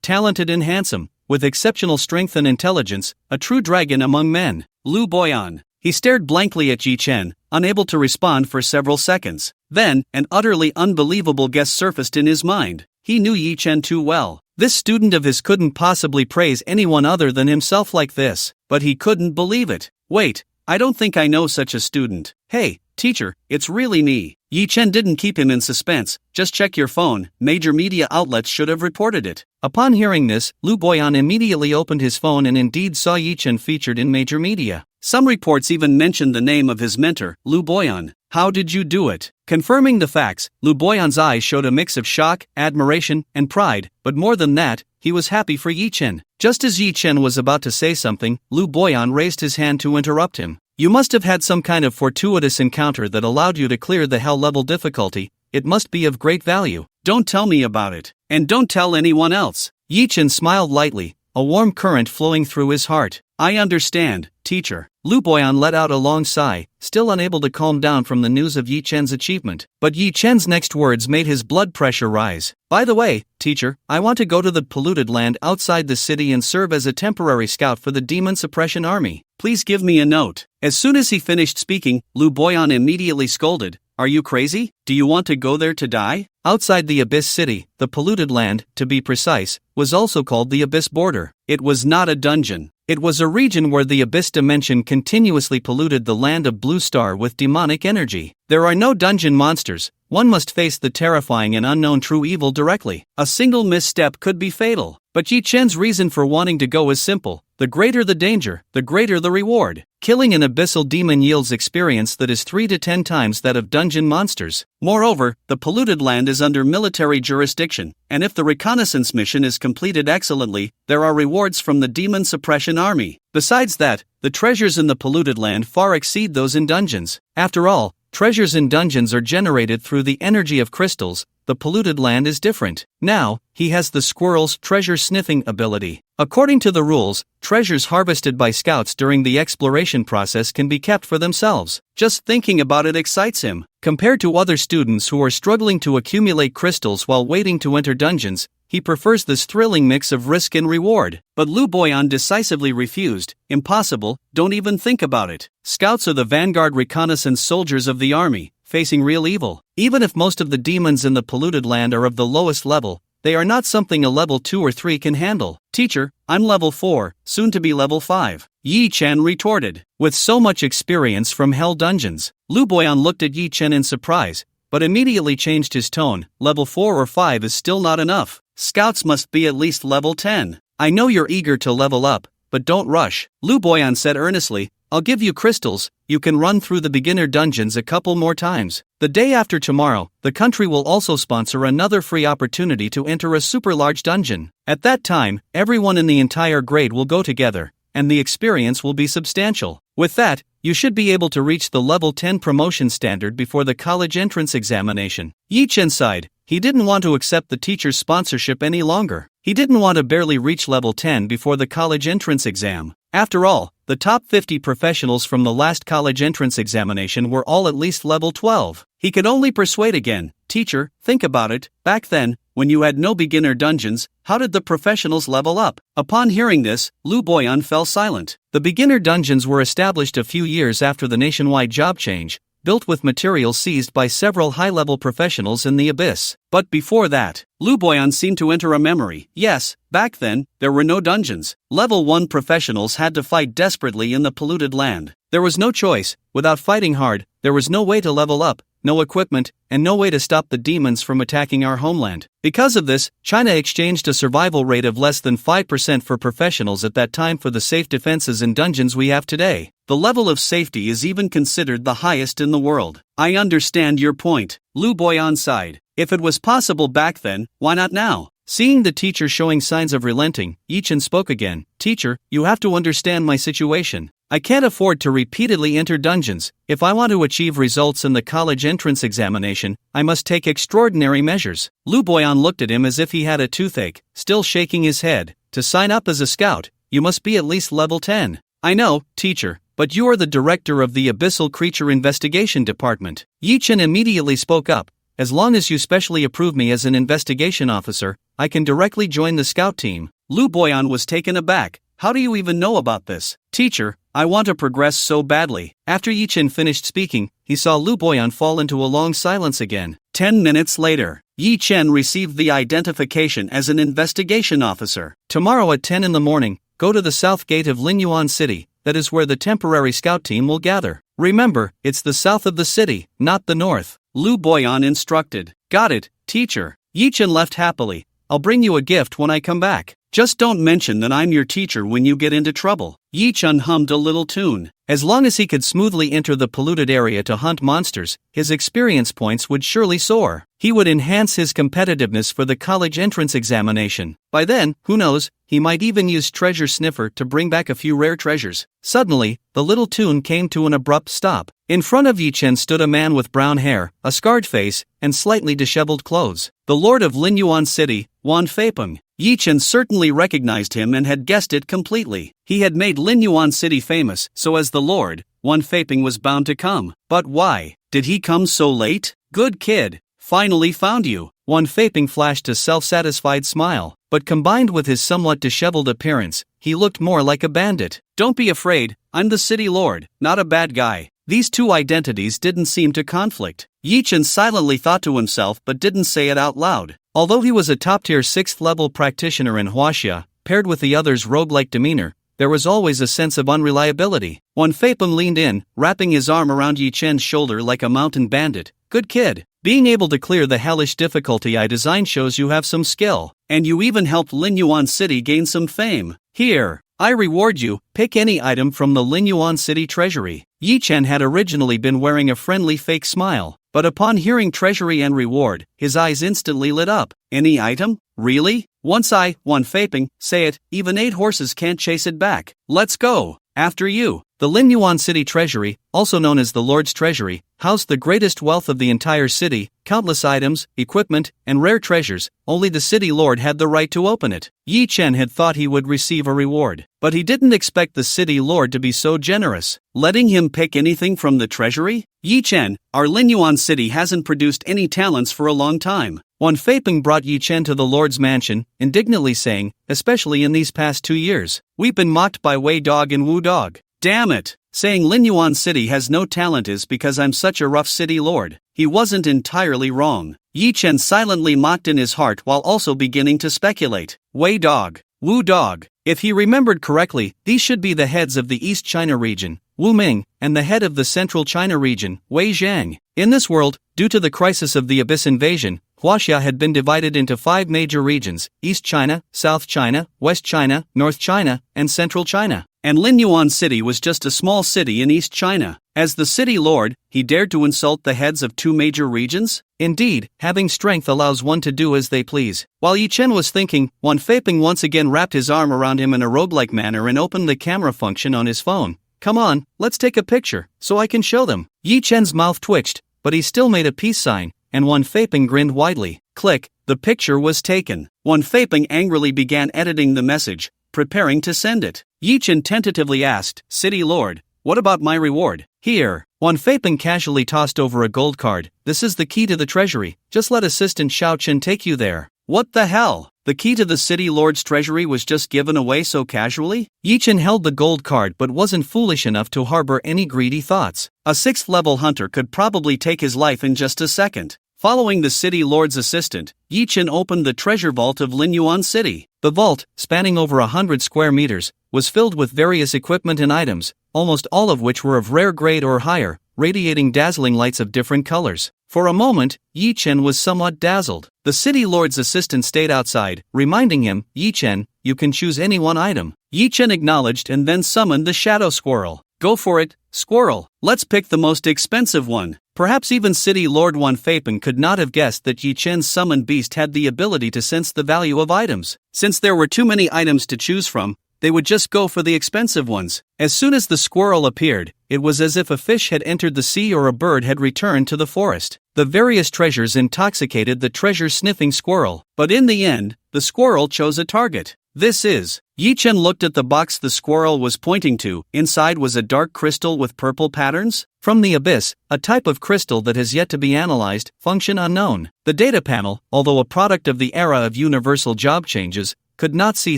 talented and handsome, with exceptional strength and intelligence, a true dragon among men." Lu Boyan. He stared blankly at Yi Chen, unable to respond for several seconds. Then, an utterly unbelievable guess surfaced in his mind. He knew Yi Chen too well. This student of his couldn't possibly praise anyone other than himself like this. But he couldn't believe it. "Wait, I don't think I know such a student. Hey, teacher, it's really me." Yi Chen didn't keep him in suspense. "Just check your phone, major media outlets should have reported it." Upon hearing this, Lu Boyan immediately opened his phone and indeed saw Yi Chen featured in major media. Some reports even mentioned the name of his mentor, Lu Boyan. How did you do it? Confirming the facts, Lu Boyan's eyes showed a mix of shock, admiration, and pride, but more than that, he was happy for Yi Chen. Just as Yi Chen was about to say something, Lu Boyan raised his hand to interrupt him. You must have had some kind of fortuitous encounter that allowed you to clear the hell level difficulty. It must be of great value. Don't tell me about it. And don't tell anyone else. Yi Chen smiled lightly, a warm current flowing through his heart. I understand, teacher. Lu Boyan let out a long sigh, still unable to calm down from the news of Yi Chen's achievement. But Yi Chen's next words made his blood pressure rise. By the way, teacher, I want to go to the polluted land outside the city and serve as a temporary scout for the Demon Suppression Army. Please give me a note. As soon as he finished speaking, Lu Boyan immediately scolded. Are you crazy? Do you want to go there to die? Outside the Abyss City, the polluted land, to be precise, was also called the Abyss Border. It was not a dungeon. It was a region where the Abyss Dimension continuously polluted the land of Blue Star with demonic energy. There are no dungeon monsters. One must face the terrifying and unknown true evil directly. A single misstep could be fatal. But Yi Chen's reason for wanting to go is simple. The greater the danger, the greater the reward. Killing an abyssal demon yields experience that is 3 to 10 times that of dungeon monsters. Moreover, the polluted land is under military jurisdiction, and if the reconnaissance mission is completed excellently, there are rewards from the Demon Suppression Army. Besides that, the treasures in the polluted land far exceed those in dungeons. After all, treasures in dungeons are generated through the energy of crystals. The polluted land is different. Now, he has the squirrel's treasure sniffing ability. According to the rules, treasures harvested by scouts during the exploration process can be kept for themselves. Just thinking about it excites him. Compared to other students who are struggling to accumulate crystals while waiting to enter dungeons, he prefers this thrilling mix of risk and reward. But Lu Boyan decisively refused. Impossible, don't even think about it. Scouts are the vanguard reconnaissance soldiers of the army, facing real evil. Even if most of the demons in the polluted land are of the lowest level, they are not something a level 2 or 3 can handle. Teacher, I'm level 4, soon to be level 5. Yi Chen retorted. With so much experience from hell dungeons, Lu Boyan looked at Yi Chen in surprise, but immediately changed his tone. Level 4 or 5 is still not enough. Scouts must be at least level 10. I know you're eager to level up, but don't rush. Lu Boyan said earnestly, I'll give you crystals. You can run through the beginner dungeons a couple more times. The day after tomorrow, the country will also sponsor another free opportunity to enter a super large dungeon. At that time, everyone in the entire grade will go together, and the experience will be substantial. With that, you should be able to reach the level 10 promotion standard before the college entrance examination. Yi Chen sighed. He didn't want to accept the teacher's sponsorship any longer. He didn't want to barely reach level 10 before the college entrance exam. After all, the top 50 professionals from the last college entrance examination were all at least level 12. He could only persuade again. Teacher, think about it. Back then, when you had no beginner dungeons, how did the professionals level up? Upon hearing this, Lu Boyan fell silent. The beginner dungeons were established a few years after the nationwide job change, built with materials seized by several high-level professionals in the abyss. But before that, Lu Boyan seemed to enter a memory. Yes, back then, there were no dungeons. Level 1 professionals had to fight desperately in the polluted land. There was no choice. Without fighting hard, there was no way to level up, no equipment, and no way to stop the demons from attacking our homeland. Because of this, China exchanged a survival rate of less than 5% for professionals at that time for the safe defenses and dungeons we have today. The level of safety is even considered the highest in the world. I understand your point. Lu Boyan sighed. If it was possible back then, why not now? Seeing the teacher showing signs of relenting, Yi Chen spoke again. Teacher, you have to understand my situation. I can't afford to repeatedly enter dungeons. If I want to achieve results in the college entrance examination, I must take extraordinary measures. Lu Boyan looked at him as if he had a toothache, still shaking his head. To sign up as a scout, you must be at least level 10. I know, teacher, but you are the director of the Abyssal Creature Investigation Department. Yi Chen immediately spoke up. As long as you specially approve me as an investigation officer, I can directly join the scout team. Lu Boyan was taken aback. How do you even know about this? Teacher, I want to progress so badly. After Yi Chen finished speaking, he saw Lu Boyan fall into a long silence again. 10 minutes later, Yi Chen received the identification as an investigation officer. Tomorrow at 10 in the morning, go to the south gate of Linyuan City. That is where the temporary scout team will gather. Remember, it's the south of the city, not the north. Lu Boyan instructed. Got it, teacher. Yi Chen left happily. I'll bring you a gift when I come back. Just don't mention that I'm your teacher when you get into trouble. Yi Chun hummed a little tune. As long as he could smoothly enter the polluted area to hunt monsters, his experience points would surely soar. He would enhance his competitiveness for the college entrance examination. By then, who knows, he might even use Treasure Sniffer to bring back a few rare treasures. Suddenly, the little tune came to an abrupt stop. In front of Yi Chen stood a man with brown hair, a scarred face, and slightly disheveled clothes. The lord of Linyuan City, Wan Feipeng. Yi Chen certainly recognized him and had guessed it completely. He had made Linyuan City famous, so as the lord, Wan Feipeng was bound to come. But why? Did he come so late? Good kid. Finally found you. Wan Feipeng flashed a self-satisfied smile, but combined with his somewhat disheveled appearance, he looked more like a bandit. Don't be afraid, I'm the city lord, not a bad guy. These two identities didn't seem to conflict. Yi Chen silently thought to himself but didn't say it out loud. Although he was a top-tier 6th-level practitioner in Huaxia, paired with the other's rogue-like demeanor, there was always a sense of unreliability. Wan Feipeng leaned in, wrapping his arm around Yi Chen's shoulder like a mountain bandit. Good kid. Being able to clear the hellish difficulty I designed shows you have some skill, and you even helped Linyuan City gain some fame. Here, I reward you, pick any item from the Linyuan City treasury. Yi Chen had originally been wearing a friendly fake smile, but upon hearing treasury and reward, his eyes instantly lit up. Any item? Really? Once Wan Feipeng, say it, even 8 horses can't chase it back. Let's go. After you. The Linyuan City Treasury, also known as the Lord's Treasury, housed the greatest wealth of the entire city, countless items, equipment, and rare treasures. Only the city lord had the right to open it. Yi Chen had thought he would receive a reward, but he didn't expect the city lord to be so generous, letting him pick anything from the treasury. Yi Chen, our Linyuan City hasn't produced any talents for a long time. Wan Feipeng brought Yi Chen to the lord's mansion, indignantly saying, especially in these past 2 years, we've been mocked by Wei Dog and Wu Dog. Damn it! Saying Linyuan City has no talent is because I'm such a rough city lord. He wasn't entirely wrong. Yi Chen silently mocked in his heart while also beginning to speculate. Wei Dog, Wu Dog. If he remembered correctly, these should be the heads of the East China region, Wu Ming, and the head of the Central China region, Wei Zhang. In this world, due to the crisis of the Abyss invasion, Huaxia had been divided into 5 major regions: East China, South China, West China, North China, and Central China. And Linyuan City was just a small city in East China. As the city lord, he dared to insult the heads of 2 major regions? Indeed, having strength allows one to do as they please. While Yi Chen was thinking, Wan Feipeng once again wrapped his arm around him in a roguelike manner and opened the camera function on his phone. Come on, let's take a picture, so I can show them. Yi Chen's mouth twitched, but he still made a peace sign, and Wan Feipeng grinned widely. Click, the picture was taken. Wan Feipeng angrily began editing the message, preparing to send it. Yi Chen tentatively asked, City Lord, what about my reward? Here. Wan Feipeng casually tossed over a gold card. This is the key to the treasury. Just let Assistant Xiao Chen take you there. What the hell? The key to the city lord's treasury was just given away so casually? Yi Chen held the gold card but wasn't foolish enough to harbor any greedy thoughts. A 6th-level hunter could probably take his life in just a second. Following the city lord's assistant, Yi Chen opened the treasure vault of Linyuan City. The vault, spanning over 100 square meters, was filled with various equipment and items, almost all of which were of rare grade or higher, radiating dazzling lights of different colors. For a moment, Yi Chen was somewhat dazzled. The city lord's assistant stayed outside, reminding him, Yi Chen, you can choose any one item. Yi Chen acknowledged and then summoned the shadow squirrel. Go for it, squirrel. Let's pick the most expensive one. Perhaps even City Lord Wan Feipeng could not have guessed that Yi Chen's summoned beast had the ability to sense the value of items. Since there were too many items to choose from, they would just go for the expensive ones. As soon as the squirrel appeared, it was as if a fish had entered the sea or a bird had returned to the forest. The various treasures intoxicated the treasure-sniffing squirrel, but in the end, the squirrel chose a target. This is. Yi Chen looked at the box the squirrel was pointing to. Inside was a dark crystal with purple patterns. From the abyss, a type of crystal that has yet to be analyzed, function unknown. The data panel, although a product of the era of universal job changes, could not see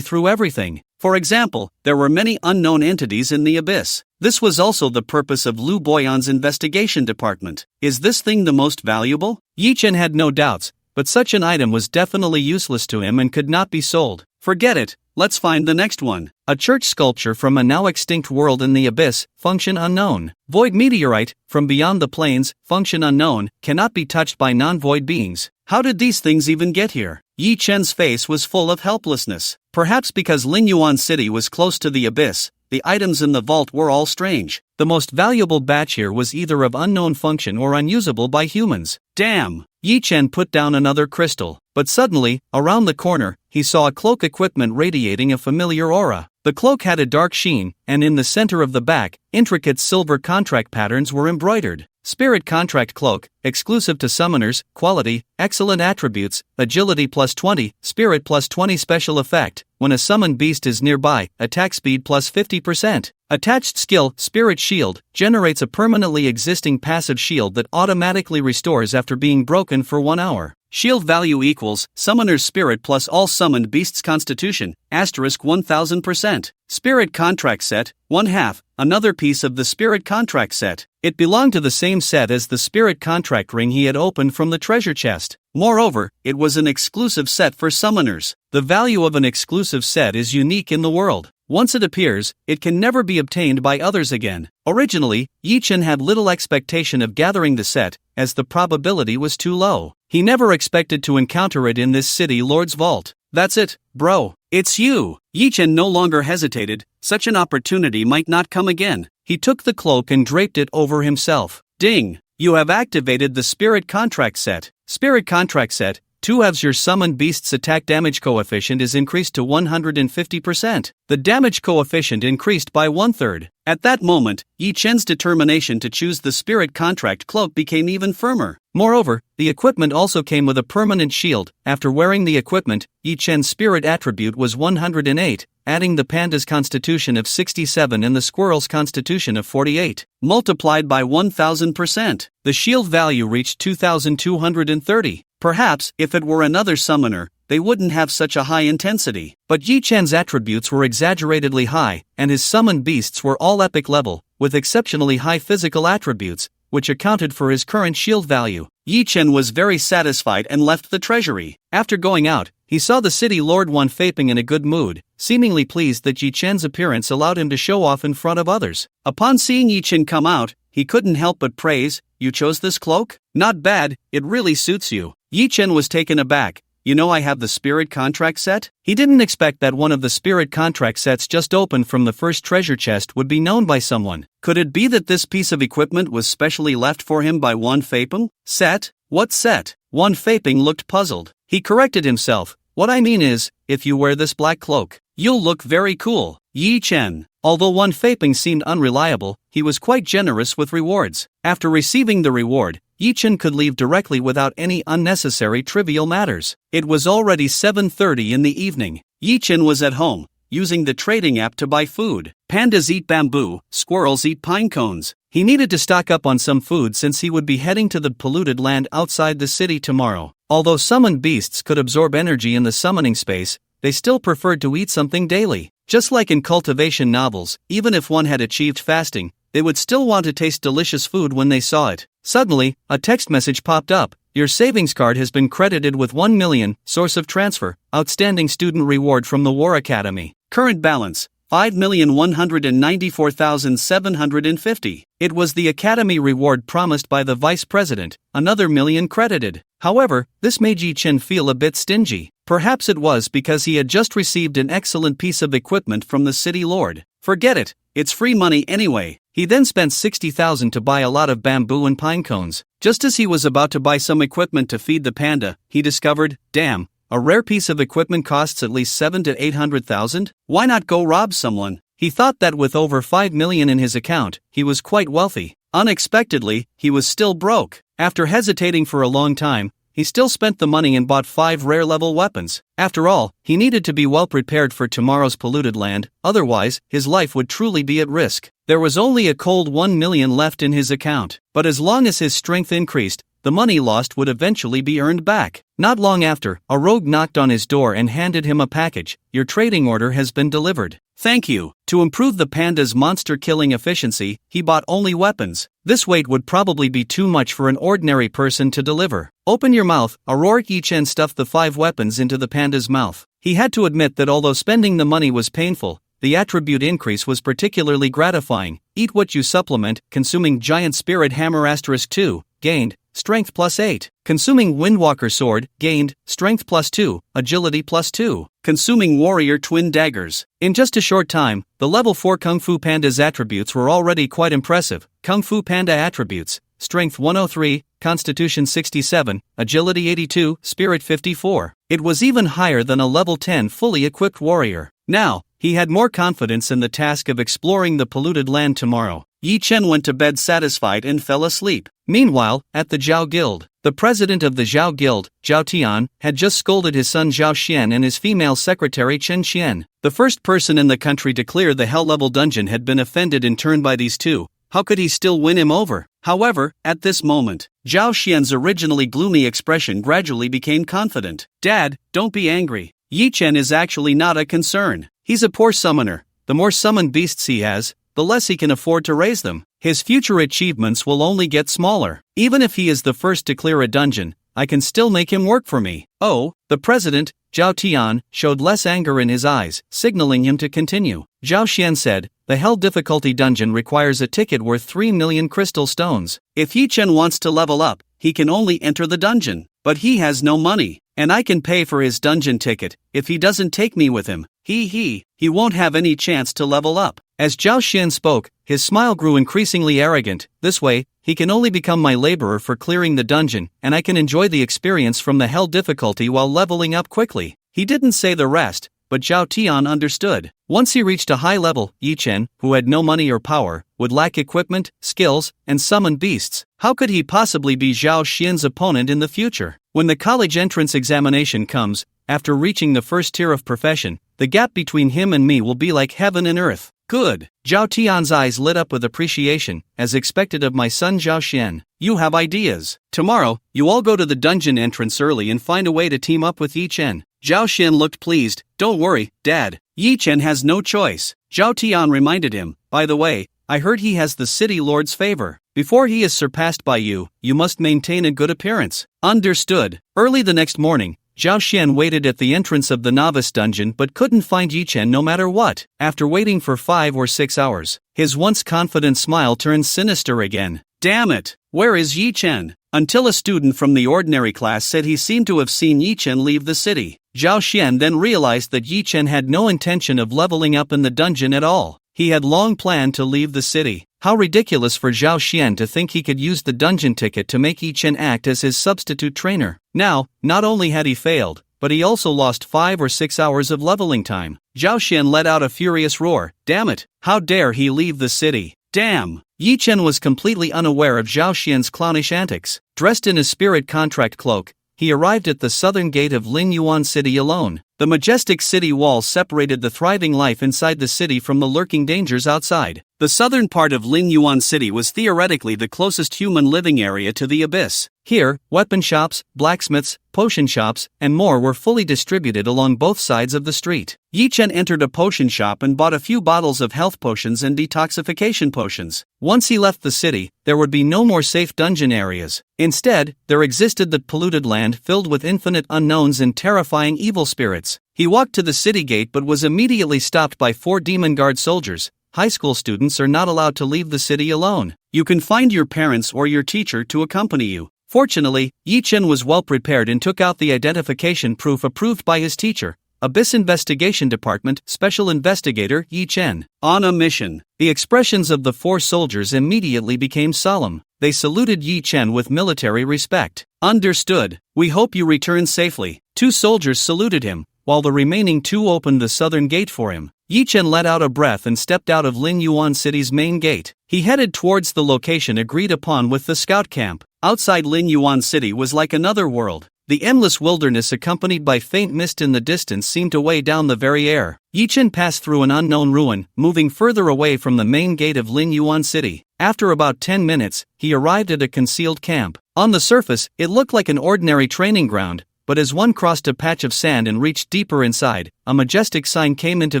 through everything. For example, there were many unknown entities in the abyss. This was also the purpose of Lu Boyan's investigation department. Is this thing the most valuable? Yi Chen had no doubts, but such an item was definitely useless to him and could not be sold. Forget it, let's find the next one. A church sculpture from a now extinct world in the abyss, function unknown. Void meteorite, from beyond the plains, function unknown, cannot be touched by non-void beings. How did these things even get here? Yi Chen's face was full of helplessness. Perhaps because Lingyuan City was close to the abyss, the items in the vault were all strange. The most valuable batch here was either of unknown function or unusable by humans. Damn! Yi Chen put down another crystal, but suddenly, around the corner, he saw a cloak equipment radiating a familiar aura. The cloak had a dark sheen, and in the center of the back, intricate silver contract patterns were embroidered. Spirit Contract Cloak, exclusive to summoners, quality, excellent attributes, agility plus 20, spirit plus 20 special effect. When a summoned beast is nearby, attack speed plus 50%. Attached skill, Spirit Shield, generates a permanently existing passive shield that automatically restores after being broken for 1 hour. Shield value equals Summoner's Spirit plus all summoned beasts' Constitution, asterisk 1000%. Spirit Contract Set, 1/2, another piece of the Spirit Contract Set. It belonged to the same set as the Spirit Contract Ring he had opened from the treasure chest. Moreover, it was an exclusive set for summoners. The value of an exclusive set is unique in the world. Once it appears, it can never be obtained by others again. Originally, Yi Chen had little expectation of gathering the set, as the probability was too low. He never expected to encounter it in this city lord's vault. That's it, bro. It's you. Yi Chen no longer hesitated. Such an opportunity might not come again. He took the cloak and draped it over himself. Ding! You have activated the Spirit Contract Set. Spirit Contract Set, 2/2 your summoned beast's attack damage coefficient is increased to 150%. The damage coefficient increased by 1/3. At that moment, Yi Chen's determination to choose the Spirit Contract Cloak became even firmer. Moreover, the equipment also came with a permanent shield. After wearing the equipment, Yi Chen's spirit attribute was 108, adding the panda's constitution of 67 and the squirrel's constitution of 48. Multiplied by 1000%, the shield value reached 2230. Perhaps, if it were another summoner, they wouldn't have such a high intensity. But Yi Chen's attributes were exaggeratedly high, and his summoned beasts were all epic level, with exceptionally high physical attributes, which accounted for his current shield value. Yi Chen was very satisfied and left the treasury. After going out, he saw the city lord Wan Faping in a good mood, seemingly pleased that Yi Chen's appearance allowed him to show off in front of others. Upon seeing Yi Chen come out, he couldn't help but praise, "You chose this cloak? Not bad, it really suits you." Yi Chen was taken aback. "You know I have the Spirit Contract Set?" He didn't expect that one of the Spirit Contract Sets just opened from the first treasure chest would be known by someone. Could it be that this piece of equipment was specially left for him by Wan Faping? Set? What set? Wan Faping looked puzzled. He corrected himself. "What I mean is, if you wear this black cloak, you'll look very cool." Yi Chen. Although Wan Faping seemed unreliable, he was quite generous with rewards. After receiving the reward, Yi Chen could leave directly without any unnecessary trivial matters. It was already 7:30 in the evening. Yi Chen was at home, using the trading app to buy food. Pandas eat bamboo, squirrels eat pine cones. He needed to stock up on some food since he would be heading to the polluted land outside the city tomorrow. Although summoned beasts could absorb energy in the summoning space, they still preferred to eat something daily. Just like in cultivation novels, even if one had achieved fasting, they would still want to taste delicious food when they saw it. Suddenly, a text message popped up. "Your savings card has been credited with 1 million, source of transfer, outstanding student reward from the War Academy. Current balance, 5,194,750. It was the Academy reward promised by the Vice President, another million credited. However, this made Yi Chen feel a bit stingy. Perhaps it was because he had just received an excellent piece of equipment from the city lord. Forget it, it's free money anyway. He then spent 60,000 to buy a lot of bamboo and pine cones. Just as he was about to buy some equipment to feed the panda, he discovered, damn, a rare piece of equipment costs at least 7 to 800,000? Why not go rob someone? He thought that with over 5 million in his account, he was quite wealthy. Unexpectedly, he was still broke. After hesitating for a long time, he still spent the money and bought 5 rare-level weapons. After all, he needed to be well prepared for tomorrow's polluted land, otherwise, his life would truly be at risk. There was only a cold 1 million left in his account, but as long as his strength increased, the money lost would eventually be earned back. Not long after, a rogue knocked on his door and handed him a package. "Your trading order has been delivered." "Thank you." To improve the panda's monster-killing efficiency, he bought only weapons. This weight would probably be too much for an ordinary person to deliver. "Open your mouth." Auroric Yi Chen stuffed the 5 weapons into the panda's mouth. He had to admit that although spending the money was painful, the attribute increase was particularly gratifying. "Eat what you supplement," consuming giant spirit hammer *2, gained, strength +8. Consuming Windwalker sword, gained, strength +2, agility +2. Consuming warrior twin daggers. In just a short time, the level 4 Kung Fu Panda's attributes were already quite impressive. Kung Fu Panda attributes: strength 103, constitution 67, agility 82, spirit 54. It was even higher than a level 10 fully equipped warrior. Now, he had more confidence in the task of exploring the polluted land tomorrow. Yi Chen went to bed satisfied and fell asleep. Meanwhile, at the Zhao Guild, the president of the Zhao Guild, Zhao Tian, had just scolded his son Zhao Xian and his female secretary Chen Qian. The first person in the country to clear the hell-level dungeon had been offended in turn by these two. How could he still win him over? However, at this moment, Zhao Xian's originally gloomy expression gradually became confident. "Dad, don't be angry. Yi Chen is actually not a concern. He's a poor summoner. The more summoned beasts he has, the less he can afford to raise them. His future achievements will only get smaller. Even if he is the first to clear a dungeon, I can still make him work for me." Oh, the president, Zhao Tian, showed less anger in his eyes, signaling him to continue. Zhao Xian said, "The hell difficulty dungeon requires a ticket worth 3 million crystal stones. If Yi Chen wants to level up, he can only enter the dungeon. But he has no money, and I can pay for his dungeon ticket. If he doesn't take me with him, he won't have any chance to level up." As Zhao Xian spoke, his smile grew increasingly arrogant. "This way, he can only become my laborer for clearing the dungeon, and I can enjoy the experience from the hell difficulty while leveling up quickly." He didn't say the rest, but Zhao Tian understood. Once he reached a high level, Yi Chen, who had no money or power, would lack equipment, skills, and summon beasts. How could he possibly be Zhao Xian's opponent in the future? When the college entrance examination comes, after reaching the first tier of profession, the gap between him and me will be like heaven and earth. Good. Zhao Tian's eyes lit up with appreciation, as expected of my son Zhao Xian. You have ideas. Tomorrow, you all go to the dungeon entrance early and find a way to team up with Yi Chen. Zhao Xian looked pleased. Don't worry, Dad. Yi Chen has no choice. Zhao Tian reminded him, by the way, I heard he has the city lord's favor. Before he is surpassed by you, you must maintain a good appearance. Understood. Early the next morning, Zhao Xian waited at the entrance of the novice dungeon but couldn't find Yi Chen no matter what. After waiting for 5 or 6 hours, his once confident smile turned sinister again. Damn it! Where is Yi Chen? Until a student from the ordinary class said he seemed to have seen Yi Chen leave the city. Zhao Xian then realized that Yi Chen had no intention of leveling up in the dungeon at all. He had long planned to leave the city. How ridiculous for Zhao Xian to think he could use the dungeon ticket to make Yi Chen act as his substitute trainer. Now, not only had he failed, but he also lost 5 or 6 hours of leveling time. Zhao Xian let out a furious roar. Damn it! How dare he leave the city? Damn! Yi Chen was completely unaware of Zhao Xian's clownish antics. Dressed in his spirit contract cloak, he arrived at the southern gate of Lin Yuan City alone. The majestic city walls separated the thriving life inside the city from the lurking dangers outside. The southern part of Lin Yuan City was theoretically the closest human living area to the abyss. Here, weapon shops, blacksmiths, potion shops, and more were fully distributed along both sides of the street. Yi Chen entered a potion shop and bought a few bottles of health potions and detoxification potions. Once he left the city, there would be no more safe dungeon areas. Instead, there existed the polluted land filled with infinite unknowns and terrifying evil spirits. He walked to the city gate but was immediately stopped by 4 demon guard soldiers. High school students are not allowed to leave the city alone. You can find your parents or your teacher to accompany you. Fortunately, Yi Chen was well prepared and took out the identification proof approved by his teacher, Abyss Investigation Department Special Investigator Yi Chen. On a mission. The expressions of the 4 soldiers immediately became solemn. They saluted Yi Chen with military respect. Understood. We hope you return safely. 2 soldiers saluted him, while the remaining 2 opened the southern gate for him. Yi Chen let out a breath and stepped out of Lin Yuan City's main gate. He headed towards the location agreed upon with the scout camp. Outside Lin Yuan City was like another world. The endless wilderness accompanied by faint mist in the distance seemed to weigh down the very air. Yi Chen passed through an unknown ruin, moving further away from the main gate of Lin Yuan City. After about 10 minutes, he arrived at a concealed camp. On the surface, it looked like an ordinary training ground, but as one crossed a patch of sand and reached deeper inside, a majestic sign came into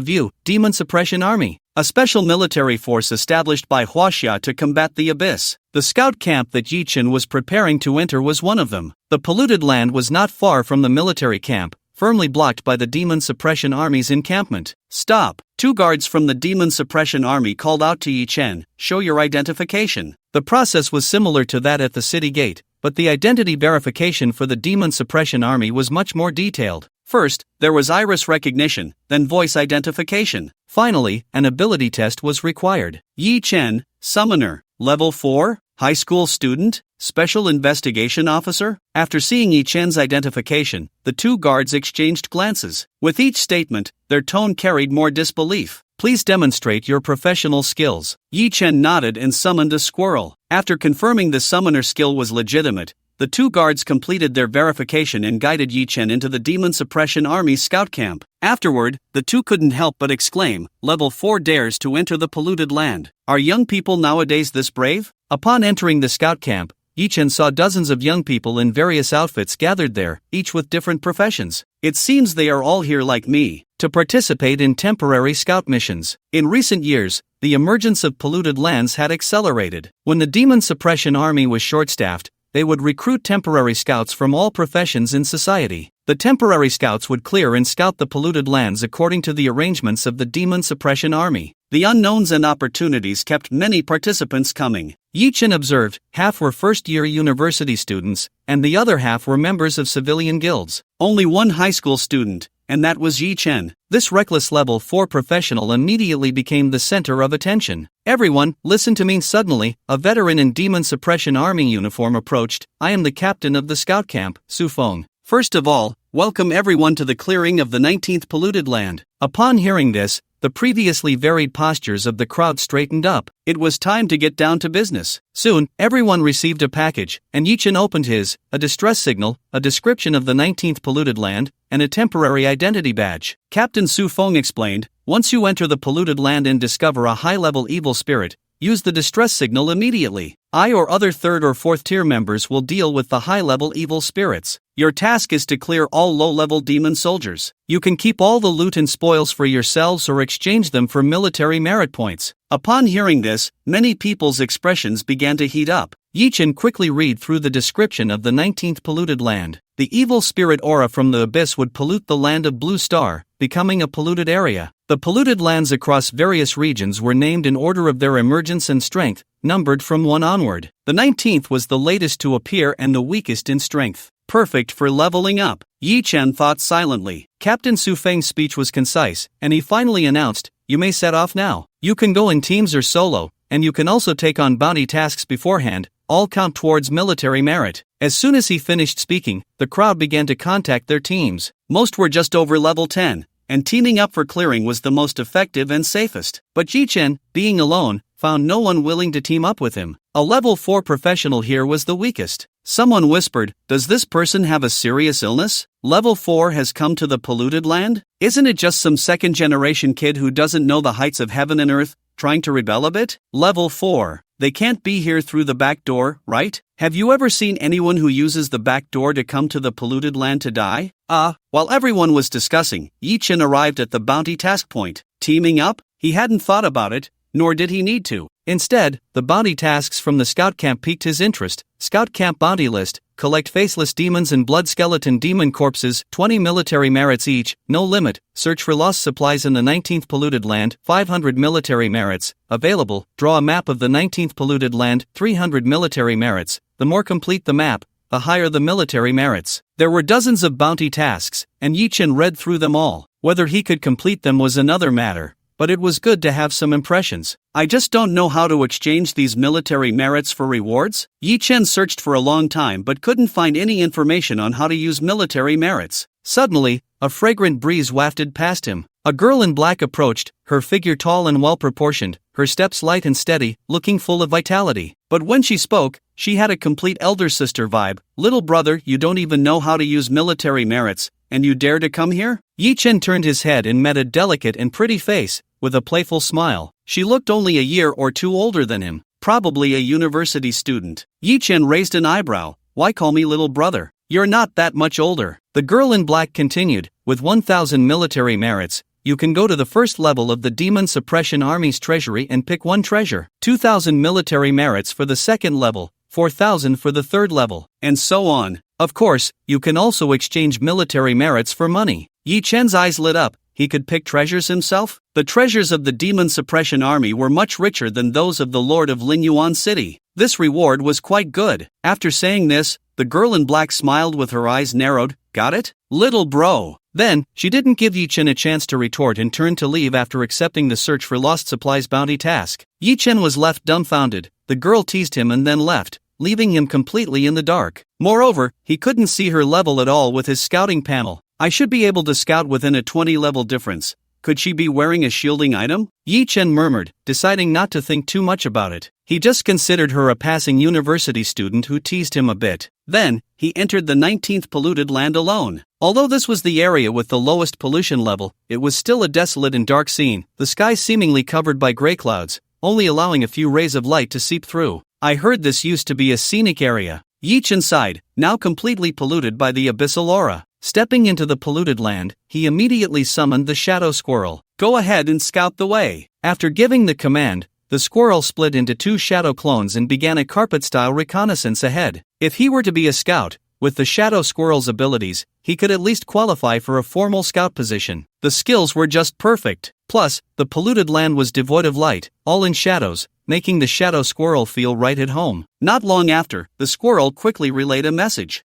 view: Demon Suppression Army. A special military force established by Huaxia to combat the abyss. The scout camp that Yi Chen was preparing to enter was one of them. The polluted land was not far from the military camp, firmly blocked by the Demon Suppression Army's encampment. Stop! 2 guards from the Demon Suppression Army called out to Yi Chen, show your identification. The process was similar to that at the city gate, but the identity verification for the Demon Suppression Army was much more detailed. First, there was iris recognition, then voice identification. Finally, an ability test was required. Yi Chen, Summoner, Level 4, High School Student, Special Investigation Officer? After seeing Yi Chen's identification, the two guards exchanged glances. With each statement, their tone carried more disbelief. Please demonstrate your professional skills. Yi Chen nodded and summoned a squirrel. After confirming the summoner skill was legitimate, the two guards completed their verification and guided Yi Chen into the Demon Suppression Army's scout camp. Afterward, the two couldn't help but exclaim, Level 4 dares to enter the polluted land. Are young people nowadays this brave? Upon entering the scout camp, Yi Chen saw dozens of young people in various outfits gathered there, each with different professions. It seems they are all here like me, to participate in temporary scout missions. In recent years, the emergence of polluted lands had accelerated. When the Demon Suppression Army was short-staffed, they would recruit temporary scouts from all professions in society. The temporary scouts would clear and scout the polluted lands according to the arrangements of the Demon Suppression Army. The unknowns and opportunities kept many participants coming. Yi Chen observed, half were first-year university students, and the other half were members of civilian guilds. Only one high school student, and that was Yi Chen. This reckless Level 4 professional immediately became the center of attention. Everyone, listen to me. Suddenly, a veteran in Demon Suppression Army uniform approached. I am the captain of the scout camp, Su Feng. First of all, welcome everyone to the clearing of the 19th polluted land. Upon hearing this, the previously varied postures of the crowd straightened up. It was time to get down to business. Soon, everyone received a package, and Yi Chen opened his, a distress signal, a description of the 19th polluted land, and a temporary identity badge. Captain Su Feng explained, once you enter the polluted land and discover a high-level evil spirit, use the distress signal immediately. I or other 3rd or 4th tier members will deal with the high-level evil spirits. Your task is to clear all low-level demon soldiers. You can keep all the loot and spoils for yourselves or exchange them for military merit points. Upon hearing this, many people's expressions began to heat up. Yi Chen quickly read through the description of the 19th polluted land. The evil spirit aura from the abyss would pollute the land of Blue Star, becoming a polluted area. The polluted lands across various regions were named in order of their emergence and strength, numbered from 1 onward. The 19th was the latest to appear and the weakest in strength. Perfect for leveling up. Yi Chen thought silently. Captain Su Feng's speech was concise, and he finally announced, you may set off now. You can go in teams or solo, and you can also take on bounty tasks beforehand, all count towards military merit. As soon as he finished speaking, the crowd began to contact their teams. Most were just over level 10, and teaming up for clearing was the most effective and safest. But Yi Chen, being alone, found no one willing to team up with him. A level 4 professional here was the weakest. Someone whispered, does this person have a serious illness? Level 4 has come to the polluted land? Isn't it just some second-generation kid who doesn't know the heights of heaven and earth, trying to rebel a bit? Level 4. They can't be here through the back door, right? Have you ever seen anyone who uses the back door to come to the polluted land to die? While everyone was discussing, Yi Chen arrived at the bounty task point. Teaming up? He hadn't thought about it, nor did he need to. Instead, the bounty tasks from the scout camp piqued his interest. Scout camp bounty list: collect faceless demons and blood skeleton demon corpses, 20 military merits each, no limit. Search for lost supplies in the 19th polluted land, 500 military merits, available. Draw a map of the 19th polluted land, 300 military merits. The more complete the map, the higher the military merits. There were dozens of bounty tasks, and Yi Chen read through them all. Whether he could complete them was another matter, but it was good to have some impressions. I just don't know how to exchange these military merits for rewards? Yi Chen searched for a long time but couldn't find any information on how to use military merits. Suddenly, a fragrant breeze wafted past him. A girl in black approached, her figure tall and well-proportioned, her steps light and steady, looking full of vitality. But when she spoke, she had a complete elder sister vibe. Little brother, you don't even know how to use military merits, and you dare to come here? Yi Chen turned his head and met a delicate and pretty face, with a playful smile. She looked only a year or two older than him, probably a university student. Yi Chen raised an eyebrow. Why call me little brother? You're not that much older. The girl in black continued, with 1,000 military merits, you can go to the first level of the Demon Suppression Army's treasury and pick one treasure. 2,000 military merits for the second level, 4,000 for the third level, and so on. Of course, you can also exchange military merits for money. Yi Chen's eyes lit up. he could pick treasures himself? The treasures of the Demon Suppression Army were much richer than those of the Lord of Linyuan City. This reward was quite good. After saying this, the girl in black smiled with her eyes narrowed. Got it? Little bro. Then, she didn't give Yi-Chen a chance to retort and turned to leave after accepting the search for lost supplies bounty task. Yi-Chen was left dumbfounded. The girl teased him and then left, leaving him completely in the dark. Moreover, he couldn't see her level at all with his scouting panel. I should be able to scout within a 20-level difference. Could she be wearing a shielding item? Yi-Chen murmured, deciding not to think too much about it. He just considered her a passing university student who teased him a bit. Then, he entered the 19th polluted land alone. Although this was the area with the lowest pollution level, it was still a desolate and dark scene, the sky seemingly covered by gray clouds, only allowing a few rays of light to seep through. I heard this used to be a scenic area. Yi-Chen sighed, now completely polluted by the abyssal aura. Stepping into the polluted land, he immediately summoned the shadow squirrel. Go ahead and scout the way. After giving the command, the squirrel split into 2 shadow clones and began a carpet-style reconnaissance ahead. If he were to be a scout, with the shadow squirrel's abilities, he could at least qualify for a formal scout position. The skills were just perfect. Plus, the polluted land was devoid of light, all in shadows, making the shadow squirrel feel right at home. Not long after, the squirrel quickly relayed a message.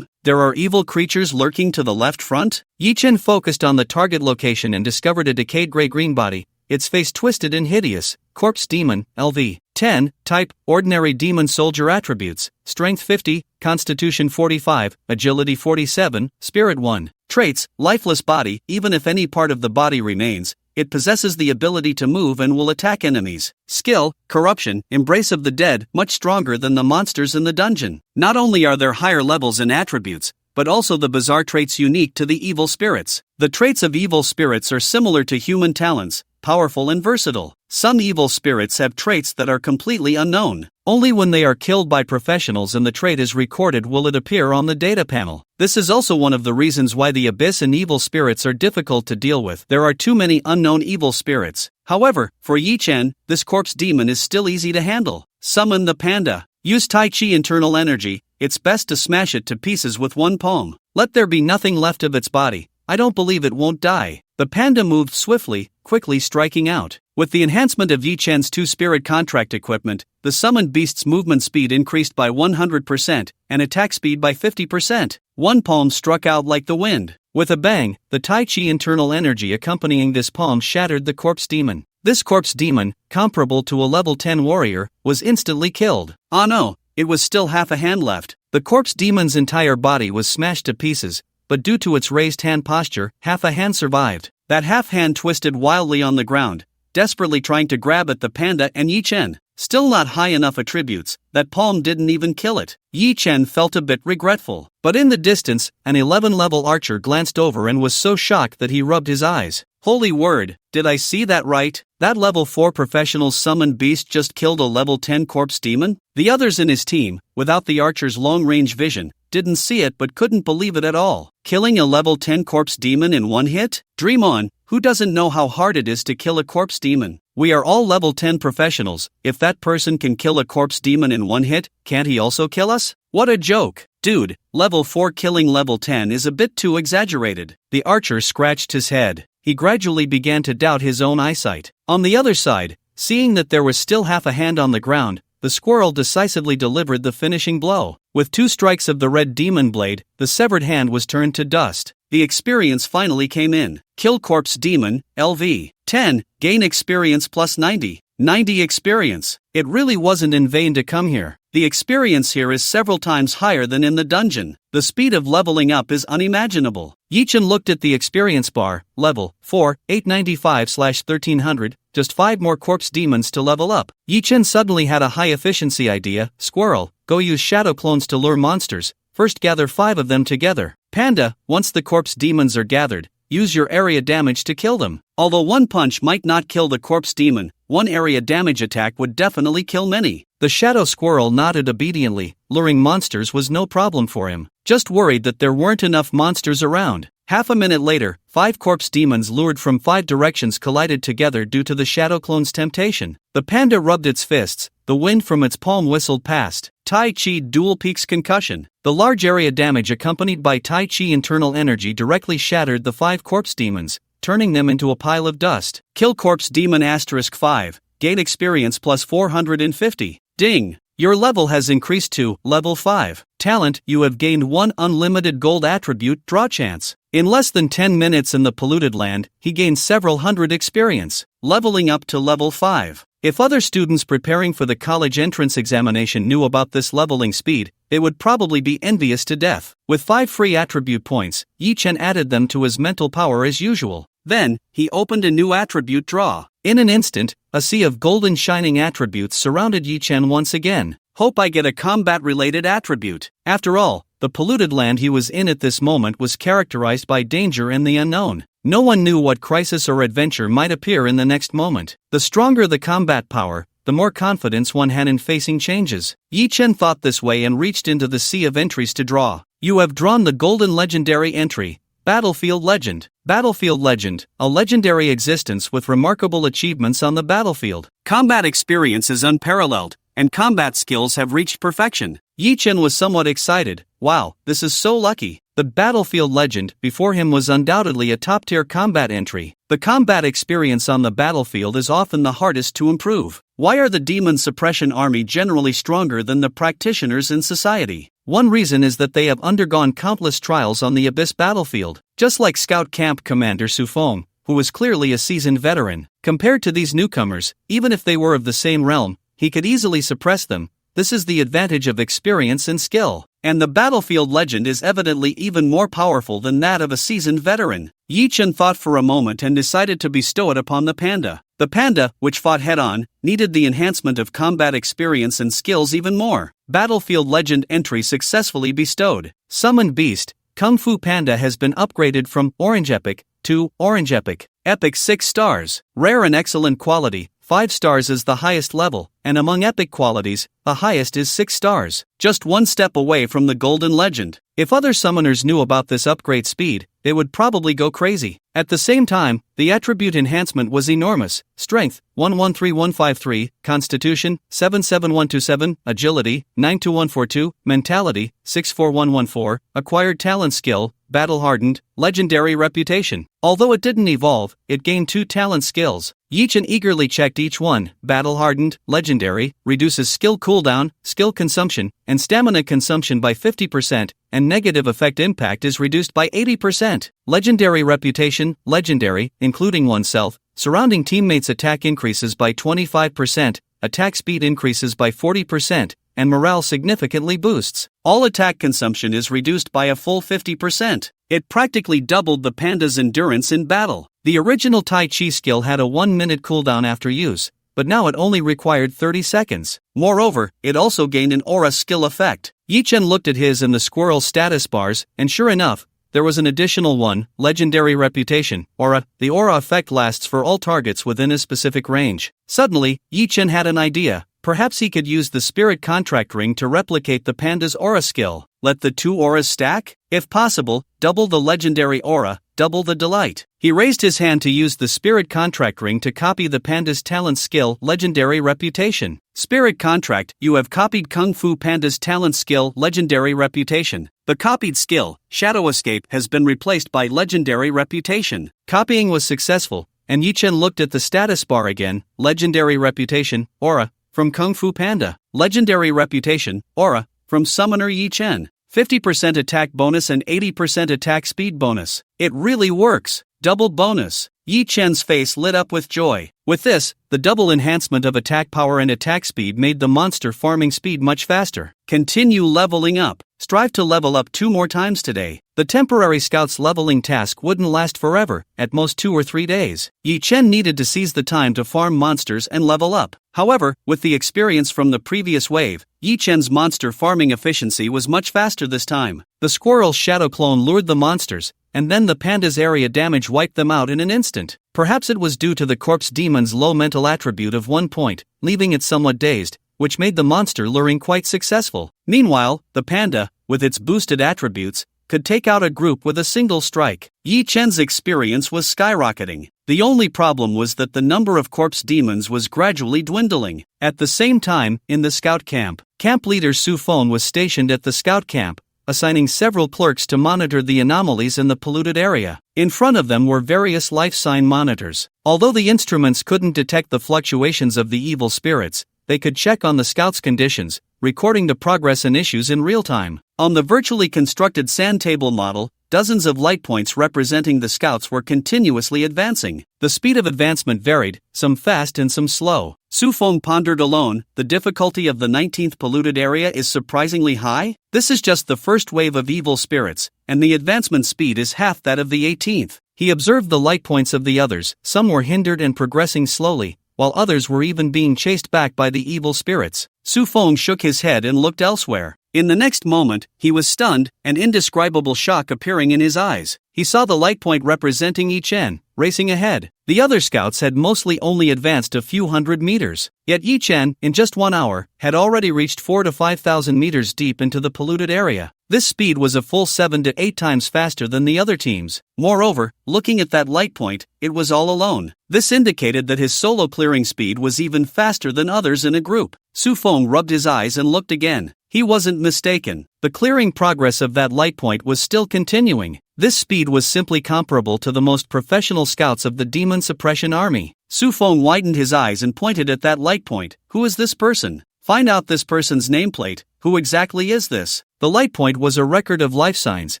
There are evil creatures lurking to the left front? Yi-Chen focused on the target location and discovered a decayed gray-green body, its face twisted and hideous. Corpse Demon, LV. 10, Type, Ordinary Demon Soldier Attributes, Strength 50, Constitution 45, Agility 47, Spirit 1. Traits, Lifeless body. Even if any part of the body remains, it possesses the ability to move and will attack enemies. Skill, Corruption, Embrace of the Dead, much stronger than the monsters in the dungeon. Not only are there higher levels and attributes, but also the bizarre traits unique to the evil spirits. The traits of evil spirits are similar to human talents, powerful and versatile. Some evil spirits have traits that are completely unknown. Only when they are killed by professionals and the trait is recorded will it appear on the data panel. This is also one of the reasons why the abyss and evil spirits are difficult to deal with. There are too many unknown evil spirits. However, for Yi-Chen, this corpse demon is still easy to handle. Summon the panda. Use Tai Chi internal energy. It's best to smash it to pieces with one palm. Let there be nothing left of its body. I don't believe it won't die. The panda moved swiftly, quickly striking out. With the enhancement of Yi-Chen's 2-spirit contract equipment, the summoned beast's movement speed increased by 100% and attack speed by 50%. One palm struck out like the wind. With a bang, the Tai Chi internal energy accompanying this palm shattered the corpse demon. This corpse demon, comparable to a level 10 warrior, was instantly killed. Ah no, it was still half a hand left. The corpse demon's entire body was smashed to pieces, but due to its raised hand posture, half a hand survived. That half hand twisted wildly on the ground, desperately trying to grab at the panda and Yi-Chen. Still not high enough attributes, that palm didn't even kill it. Yi-Chen felt a bit regretful. But in the distance, an 11-level archer glanced over and was so shocked that he rubbed his eyes. Holy word, did I see that right? That level 4 professional summoned beast just killed a level 10 corpse demon? The others in his team, without the archer's long-range vision, didn't see it but couldn't believe it at all. Killing a level 10 corpse demon in one hit? Dream on, who doesn't know how hard it is to kill a corpse demon? We are all level 10 professionals. If that person can kill a corpse demon in one hit, can't he also kill us? What a joke. Dude, level 4 killing level 10 is a bit too exaggerated. The archer scratched his head. He gradually began to doubt his own eyesight. On the other side, seeing that there was still half a hand on the ground, the squirrel decisively delivered the finishing blow. With 2 strikes of the red demon blade, the severed hand was turned to dust. The experience finally came in. Kill corpse demon, LV. 10, gain experience plus 90. 90 experience. It really wasn't in vain to come here. The experience here is several times higher than in the dungeon. The speed of leveling up is unimaginable. Yi-Chen looked at the experience bar, level 4, 895/1300, just 5 more corpse demons to level up. Yi-Chen suddenly had a high efficiency idea. Squirrel, go use shadow clones to lure monsters. First gather 5 of them together. Panda, once the corpse demons are gathered, use your area damage to kill them. Although one punch might not kill the corpse demon, one area damage attack would definitely kill many. The shadow squirrel nodded obediently. Luring monsters was no problem for him. Just worried that there weren't enough monsters around. Half a minute later, 5 corpse demons lured from 5 directions collided together due to the shadow clone's temptation. The panda rubbed its fists, the wind from its palm whistled past. Tai Chi Dual Peaks Concussion. The large area damage accompanied by Tai Chi internal energy directly shattered the 5 corpse demons, turning them into a pile of dust. Kill Corpse Demon *5, gain experience plus 450. Ding! Your level has increased to level 5. Talent, you have gained 1 unlimited gold attribute draw chance. In less than 10 minutes in the polluted land, he gained several hundred experience, leveling up to level 5. If other students preparing for the college entrance examination knew about this leveling speed, they would probably be envious to death. With 5 free attribute points, Yi Chen added them to his mental power as usual. Then, he opened a new attribute draw. In an instant, a sea of golden shining attributes surrounded Yi Chen once again. Hope I get a combat-related attribute. After all, the polluted land he was in at this moment was characterized by danger and the unknown. No one knew what crisis or adventure might appear in the next moment. The stronger the combat power, the more confidence one had in facing changes. Yi Chen thought this way and reached into the sea of entries to draw. You have drawn the golden legendary entry. Battlefield Legend. Battlefield Legend, a legendary existence with remarkable achievements on the battlefield. Combat experience is unparalleled, and combat skills have reached perfection. Yi Chen was somewhat excited. Wow, this is so lucky. The Battlefield Legend before him was undoubtedly a top-tier combat entry. The combat experience on the battlefield is often the hardest to improve. Why are the Demon Suppression Army generally stronger than the practitioners in society? One reason is that they have undergone countless trials on the Abyss battlefield, just like Scout Camp Commander Su Feng, who was clearly a seasoned veteran. Compared to these newcomers, even if they were of the same realm, he could easily suppress them. This is the advantage of experience and skill. And the Battlefield Legend is evidently even more powerful than that of a seasoned veteran. Yi Chen thought for a moment and decided to bestow it upon the panda. The panda, which fought head-on, needed the enhancement of combat experience and skills even more. Battlefield Legend entry successfully bestowed. Summoned Beast, Kung Fu Panda has been upgraded from Orange Epic to Orange Epic. Epic 6 stars. Rare and excellent quality. 5 stars is the highest level, and among epic qualities, the highest is 6 stars. Just one step away from the Golden Legend. If other summoners knew about this upgrade speed, they would probably go crazy. At the same time, the attribute enhancement was enormous. Strength, 113153, Constitution, 77127, Agility, 92142, Mentality, 64114, Acquired Talent Skill, Battle Hardened, Legendary Reputation. Although it didn't evolve, it gained 2 talent skills. Yi Chen eagerly checked each one. Battle Hardened, Legendary, reduces skill cooldown, skill consumption, and stamina consumption by 50%, and negative effect impact is reduced by 80%. Legendary Reputation, Legendary, including oneself, surrounding teammates' attack increases by 25%, attack speed increases by 40%, and morale significantly boosts. All attack consumption is reduced by a full 50%. It practically doubled the panda's endurance in battle. The original Tai Chi skill had a 1-minute cooldown after use, but now it only required 30 seconds. Moreover, it also gained an aura skill effect. Yi Chen looked at his and the squirrel status bars, and sure enough, there was an additional one, Legendary Reputation, Aura. The aura effect lasts for all targets within a specific range. Suddenly, Yi Chen had an idea. Perhaps he could use the Spirit Contract Ring to replicate the panda's aura skill. Let the 2 auras stack? If possible, double the legendary aura, double the delight. He raised his hand to use the Spirit Contract Ring to copy the panda's talent skill, Legendary Reputation. Spirit Contract, you have copied Kung Fu Panda's talent skill, Legendary Reputation. The copied skill, Shadow Escape, has been replaced by Legendary Reputation. Copying was successful, and Yi Chen looked at the status bar again. Legendary Reputation, Aura, from Kung Fu Panda. Legendary Reputation, Aura, from Summoner Yi Chen. 50% attack bonus and 80% attack speed bonus. It really works. Double bonus. Yi Chen's face lit up with joy. With this, the double enhancement of attack power and attack speed made the monster farming speed much faster. Continue leveling up. Strive to level up 2 more times today. The temporary scout's leveling task wouldn't last forever, at most 2 or 3 days. Yi Chen needed to seize the time to farm monsters and level up. However, with the experience from the previous wave, Yi Chen's monster farming efficiency was much faster this time. The squirrel's shadow clone lured the monsters, and then the panda's area damage wiped them out in an instant. Perhaps it was due to the corpse demon's low mental attribute of 1 point, leaving it somewhat dazed, which made the monster luring quite successful. Meanwhile, the panda, with its boosted attributes, could take out a group with a single strike. Yi Chen's experience was skyrocketing. The only problem was that the number of corpse demons was gradually dwindling. At the same time, in the scout camp, camp leader Su Feng was stationed at the scout camp, assigning several clerks to monitor the anomalies in the polluted area. In front of them were various life sign monitors. Although the instruments couldn't detect the fluctuations of the evil spirits, they could check on the scouts' conditions, recording the progress and issues in real time. On the virtually constructed sand table model, dozens of light points representing the scouts were continuously advancing. The speed of advancement varied, some fast and some slow. Su Feng pondered alone, the difficulty of the 19th polluted area is surprisingly high? This is just the first wave of evil spirits, and the advancement speed is half that of the 18th. He observed the light points of the others, some were hindered and progressing slowly, while others were even being chased back by the evil spirits. Su Feng shook his head and looked elsewhere. In the next moment, he was stunned, an indescribable shock appearing in his eyes. He saw the light point representing Yi Chen, racing ahead. The other scouts had mostly only advanced a few hundred meters. Yet Yi Chen, in just 1 hour, had already reached 4,000 to 5,000 meters deep into the polluted area. This speed was a full 7 to 8 times faster than the other teams. Moreover, looking at that light point, it was all alone. This indicated that his solo clearing speed was even faster than others in a group. Su Feng rubbed his eyes and looked again. He wasn't mistaken. The clearing progress of that light point was still continuing. This speed was simply comparable to the most professional scouts of the Demon Suppression Army. Su Feng widened his eyes and pointed at that light point. Who is this person? Find out this person's nameplate. Who exactly is this? The light point was a record of life signs,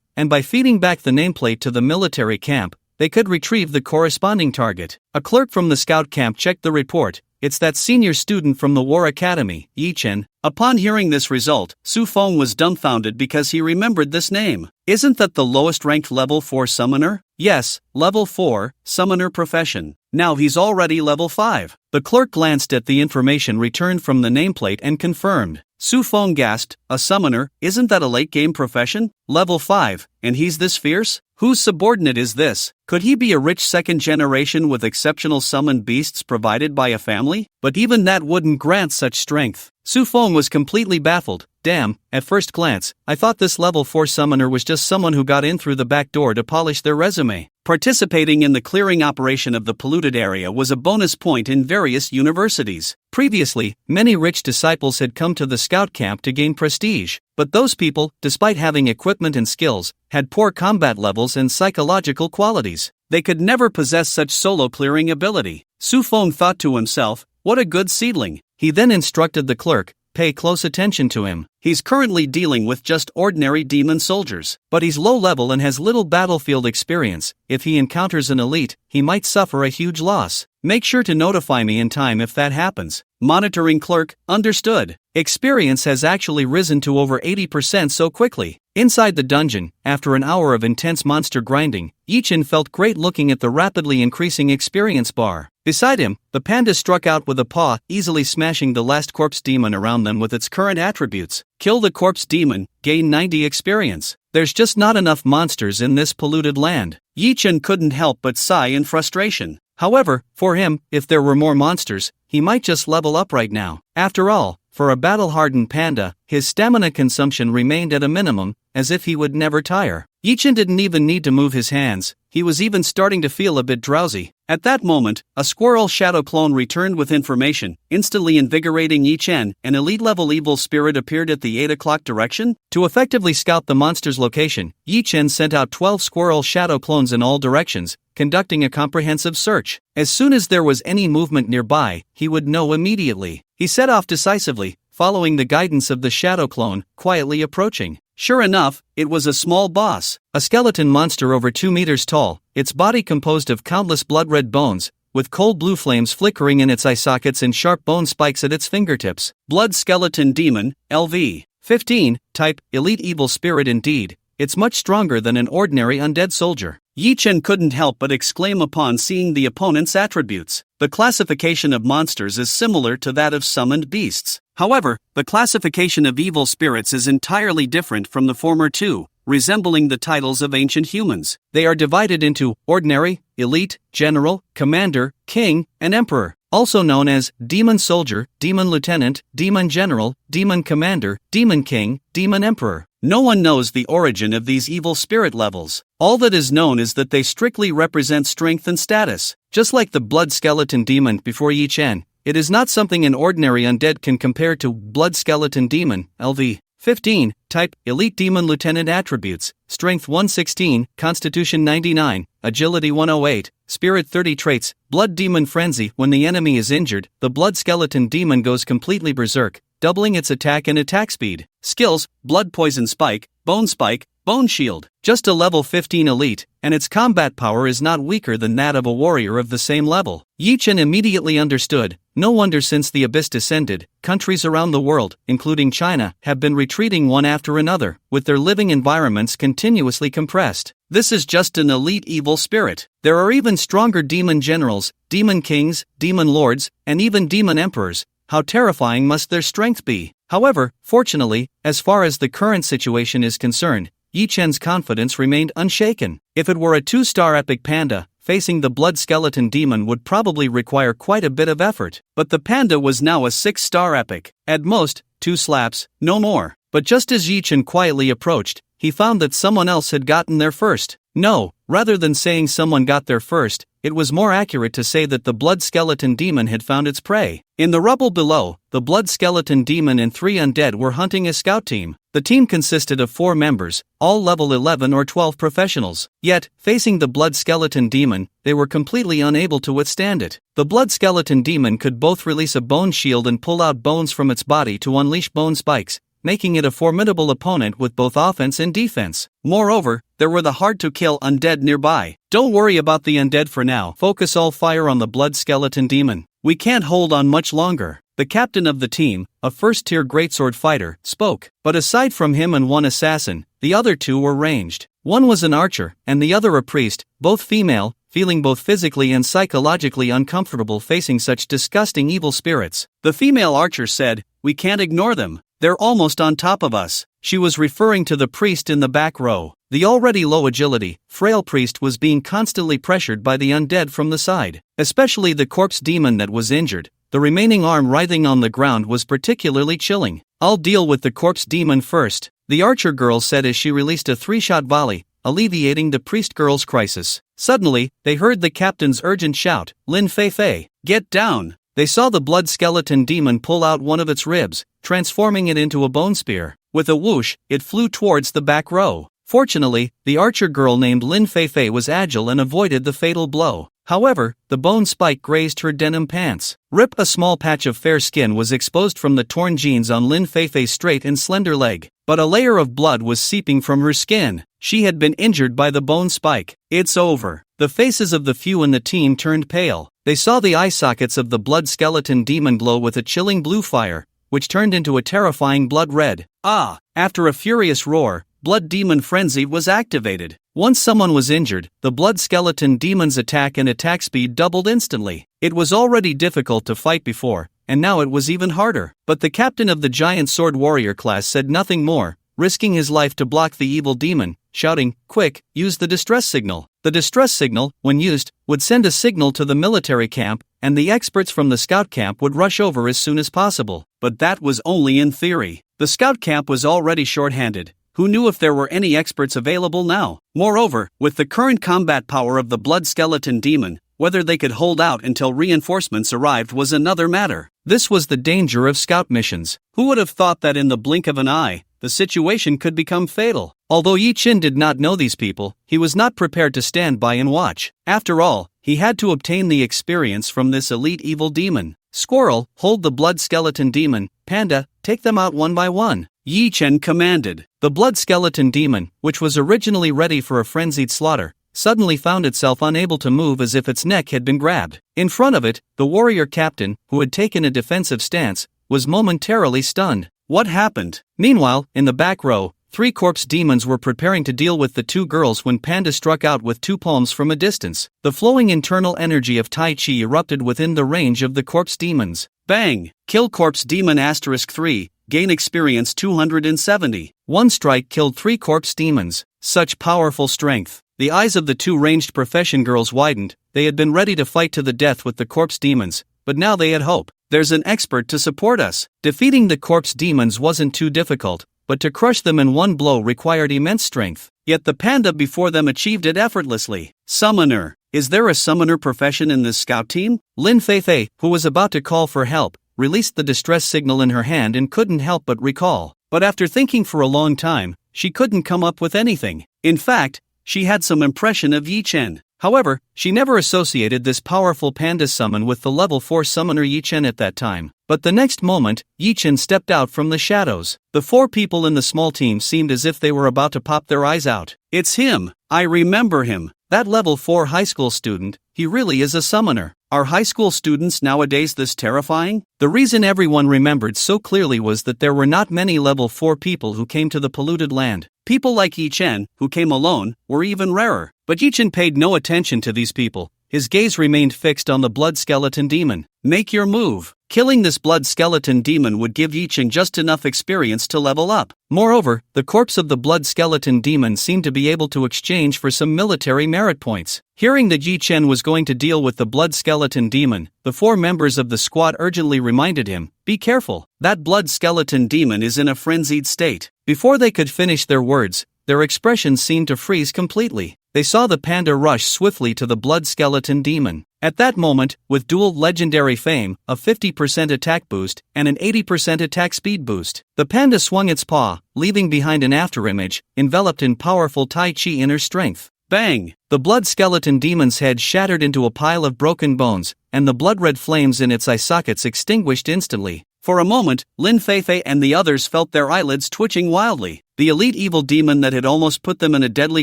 and by feeding back the nameplate to the military camp, they could retrieve the corresponding target. A clerk from the scout camp checked the report. It's that senior student from the War Academy, Yi Chen. Upon hearing this result, Su Feng was dumbfounded because he remembered this name. Isn't that the lowest ranked level 4 summoner? Yes, level 4, summoner profession. Now he's already level 5. The clerk glanced at the information returned from the nameplate and confirmed. Su Feng gasped, a summoner, isn't that a late game profession? Level 5, and he's this fierce? Whose subordinate is this? Could he be a rich second generation with exceptional summoned beasts provided by a family? But even that wouldn't grant such strength. Su Feng was completely baffled. Damn, at first glance, I thought this level 4 summoner was just someone who got in through the back door to polish their resume. Participating in the clearing operation of the polluted area was a bonus point in various universities. Previously, many rich disciples had come to the scout camp to gain prestige, but those people, despite having equipment and skills, had poor combat levels and psychological qualities. They could never possess such solo clearing ability. Su Feng thought to himself, what a good seedling. He then instructed the clerk, pay close attention to him. He's currently dealing with just ordinary demon soldiers, but he's low level and has little battlefield experience. If he encounters an elite, he might suffer a huge loss. Make sure to notify me in time if that happens. Monitoring clerk, understood. Experience has actually risen to over 80% so quickly. Inside the dungeon, after an hour of intense monster grinding, Yi Chen felt great looking at the rapidly increasing experience bar. Beside him, the panda struck out with a paw, easily smashing the last corpse demon around them with its current attributes. Kill the corpse demon, gain 90 experience. There's just not enough monsters in this polluted land. Yi Chen couldn't help but sigh in frustration. However, for him, if there were more monsters, he might just level up right now. After all, for a battle-hardened panda, his stamina consumption remained at a minimum, as if he would never tire. Yi Chen didn't even need to move his hands, he was even starting to feel a bit drowsy. At that moment, a squirrel shadow clone returned with information, instantly invigorating Yi Chen. An elite-level evil spirit appeared at the 8 o'clock direction. To effectively scout the monster's location, Yi Chen sent out 12 squirrel shadow clones in all directions, conducting a comprehensive search. As soon as there was any movement nearby, he would know immediately. He set off decisively, following the guidance of the shadow clone, quietly approaching. Sure enough, it was a small boss, a skeleton monster over 2 meters tall, its body composed of countless blood-red bones, with cold blue flames flickering in its eye sockets and sharp bone spikes at its fingertips. Blood Skeleton Demon, LV. 15, type, Elite Evil Spirit indeed. It's much stronger than an ordinary undead soldier. Yi Chen couldn't help but exclaim upon seeing the opponent's attributes. The classification of monsters is similar to that of summoned beasts. However, the classification of evil spirits is entirely different from the former two, resembling the titles of ancient humans. They are divided into ordinary, elite, general, commander, king, and emperor, also known as demon soldier, demon lieutenant, demon general, demon commander, demon king, demon emperor. No one knows the origin of these evil spirit levels. All that is known is that they strictly represent strength and status. Just like the blood skeleton demon before Yi Chen, it is not something an ordinary undead can compare to Blood Skeleton Demon, LV. 15. Type, Elite Demon Lieutenant Attributes, Strength 116, Constitution 99, Agility 108, Spirit 30 Traits, Blood Demon Frenzy. When the enemy is injured, the Blood Skeleton Demon goes completely berserk, doubling its attack and attack speed. Skills, Blood Poison Spike, Bone Shield. Just a level 15 elite, and its combat power is not weaker than that of a warrior of the same level. Yi Chen immediately understood. No wonder since the abyss descended, countries around the world, including China, have been retreating one after another, with their living environments continuously compressed. This is just an elite evil spirit. There are even stronger demon generals, demon kings, demon lords, and even demon emperors. How terrifying must their strength be? However, fortunately, as far as the current situation is concerned, Yi Chen's confidence remained unshaken. If it were a 2-star epic panda, facing the blood skeleton demon would probably require quite a bit of effort. But the panda was now a 6-star epic. At most, 2 slaps, no more. But just as Yi Chen quietly approached, he found that someone else had gotten there first. No, rather than saying someone got there first, it was more accurate to say that the blood skeleton demon had found its prey. In the rubble below, the blood skeleton demon and 3 undead were hunting a scout team. The team consisted of 4 members, all level 11 or 12 professionals. Yet, facing the blood skeleton demon, they were completely unable to withstand it. The blood skeleton demon could both release a bone shield and pull out bones from its body to unleash bone spikes, making it a formidable opponent with both offense and defense. Moreover, there were the hard-to-kill undead nearby. Don't worry about the undead for now. Focus all fire on the blood skeleton demon. We can't hold on much longer. The captain of the team, a first-tier greatsword fighter, spoke. But aside from him and 1 assassin, the other 2 were ranged. One was an archer, and the other a priest, both female, feeling both physically and psychologically uncomfortable facing such disgusting evil spirits. The female archer said, "We can't ignore them. They're almost on top of us." She was referring to the priest in the back row. The already low agility, frail priest was being constantly pressured by the undead from the side. Especially the corpse demon that was injured. The remaining arm writhing on the ground was particularly chilling. "I'll deal with the corpse demon first," the archer girl said as she released a 3-shot volley, alleviating the priest girl's crisis. Suddenly, they heard the captain's urgent shout, "Lin Fei, get down!" They saw the blood skeleton demon pull out one of its ribs, transforming it into a bone spear. With a whoosh, it flew towards the back row. Fortunately, the archer girl named Lin Fei was agile and avoided the fatal blow. However, the bone spike grazed her denim pants. Rip! A small patch of fair skin was exposed from the torn jeans on Lin Fei's straight and slender leg, but a layer of blood was seeping from her skin. She had been injured by the bone spike. It's over. The faces of the few in the team turned pale. They saw the eye sockets of the blood skeleton demon glow with a chilling blue fire, which turned into a terrifying blood red. After a furious roar, Blood Demon Frenzy was activated. Once someone was injured, the blood skeleton demon's attack and attack speed doubled instantly. It was already difficult to fight before, and now it was even harder. But the captain of the giant sword warrior class said nothing more, risking his life to block the evil demon, shouting, "Quick, use the distress signal." The distress signal, when used, would send a signal to the military camp, and the experts from the scout camp would rush over as soon as possible. But that was only in theory. The scout camp was already short-handed. Who knew if there were any experts available now? Moreover, with the current combat power of the blood skeleton demon, whether they could hold out until reinforcements arrived was another matter. This was the danger of scout missions. Who would have thought that in the blink of an eye, the situation could become fatal? Although Yi Chen did not know these people, he was not prepared to stand by and watch. After all, he had to obtain the experience from this elite evil demon. Squirrel, hold the blood skeleton demon. Panda, take them out one by one. Yi Chen commanded. The blood skeleton demon, which was originally ready for a frenzied slaughter, suddenly found itself unable to move as if its neck had been grabbed. In front of it, the warrior captain, who had taken a defensive stance, was momentarily stunned. What happened? Meanwhile, in the back row, 3 corpse demons were preparing to deal with the 2 girls when Panda struck out with 2 palms from a distance. The flowing internal energy of Tai Chi erupted within the range of the corpse demons. Bang! Kill corpse demon *3, gain experience 270. One strike killed 3 corpse demons. Such powerful strength. The eyes of the 2 ranged profession girls widened. They had been ready to fight to the death with the corpse demons, but now they had hope. There's an expert to support us. Defeating the corpse demons wasn't too difficult, but to crush them in one blow required immense strength. Yet the panda before them achieved it effortlessly. Summoner. Is there a summoner profession in this scout team? Lin Fei, who was about to call for help, released the distress signal in her hand and couldn't help but recall. but after thinking for a long time, she couldn't come up with anything. In fact, she had some impression of Yi Chen. However, she never associated this powerful panda summon with the level 4 summoner Yi Chen at that time. But the next moment, Yi Chen stepped out from the shadows. The 4 people in the small team seemed as if they were about to pop their eyes out. It's him! I remember him! That level 4 high school student, he really is a summoner. Are high school students nowadays this terrifying? The reason everyone remembered so clearly was that there were not many level 4 people who came to the polluted land. People like Yi Chen, who came alone, were even rarer. But Yi Chen paid no attention to these people. His gaze remained fixed on the blood skeleton demon. Make your move. Killing this blood skeleton demon would give Yi Chen just enough experience to level up. Moreover, the corpse of the blood skeleton demon seemed to be able to exchange for some military merit points. Hearing that Yi Chen was going to deal with the blood skeleton demon, the 4 members of the squad urgently reminded him, "Be careful, that blood skeleton demon is in a frenzied state." Before they could finish their words, their expressions seemed to freeze completely. They saw the panda rush swiftly to the blood skeleton demon. At that moment, with dual legendary fame, a 50% attack boost, and an 80% attack speed boost, the panda swung its paw, leaving behind an afterimage, enveloped in powerful Tai Chi inner strength. Bang! The blood skeleton demon's head shattered into a pile of broken bones, and the blood-red flames in its eye sockets extinguished instantly. For a moment, Lin Feifei and the others felt their eyelids twitching wildly. The elite evil demon that had almost put them in a deadly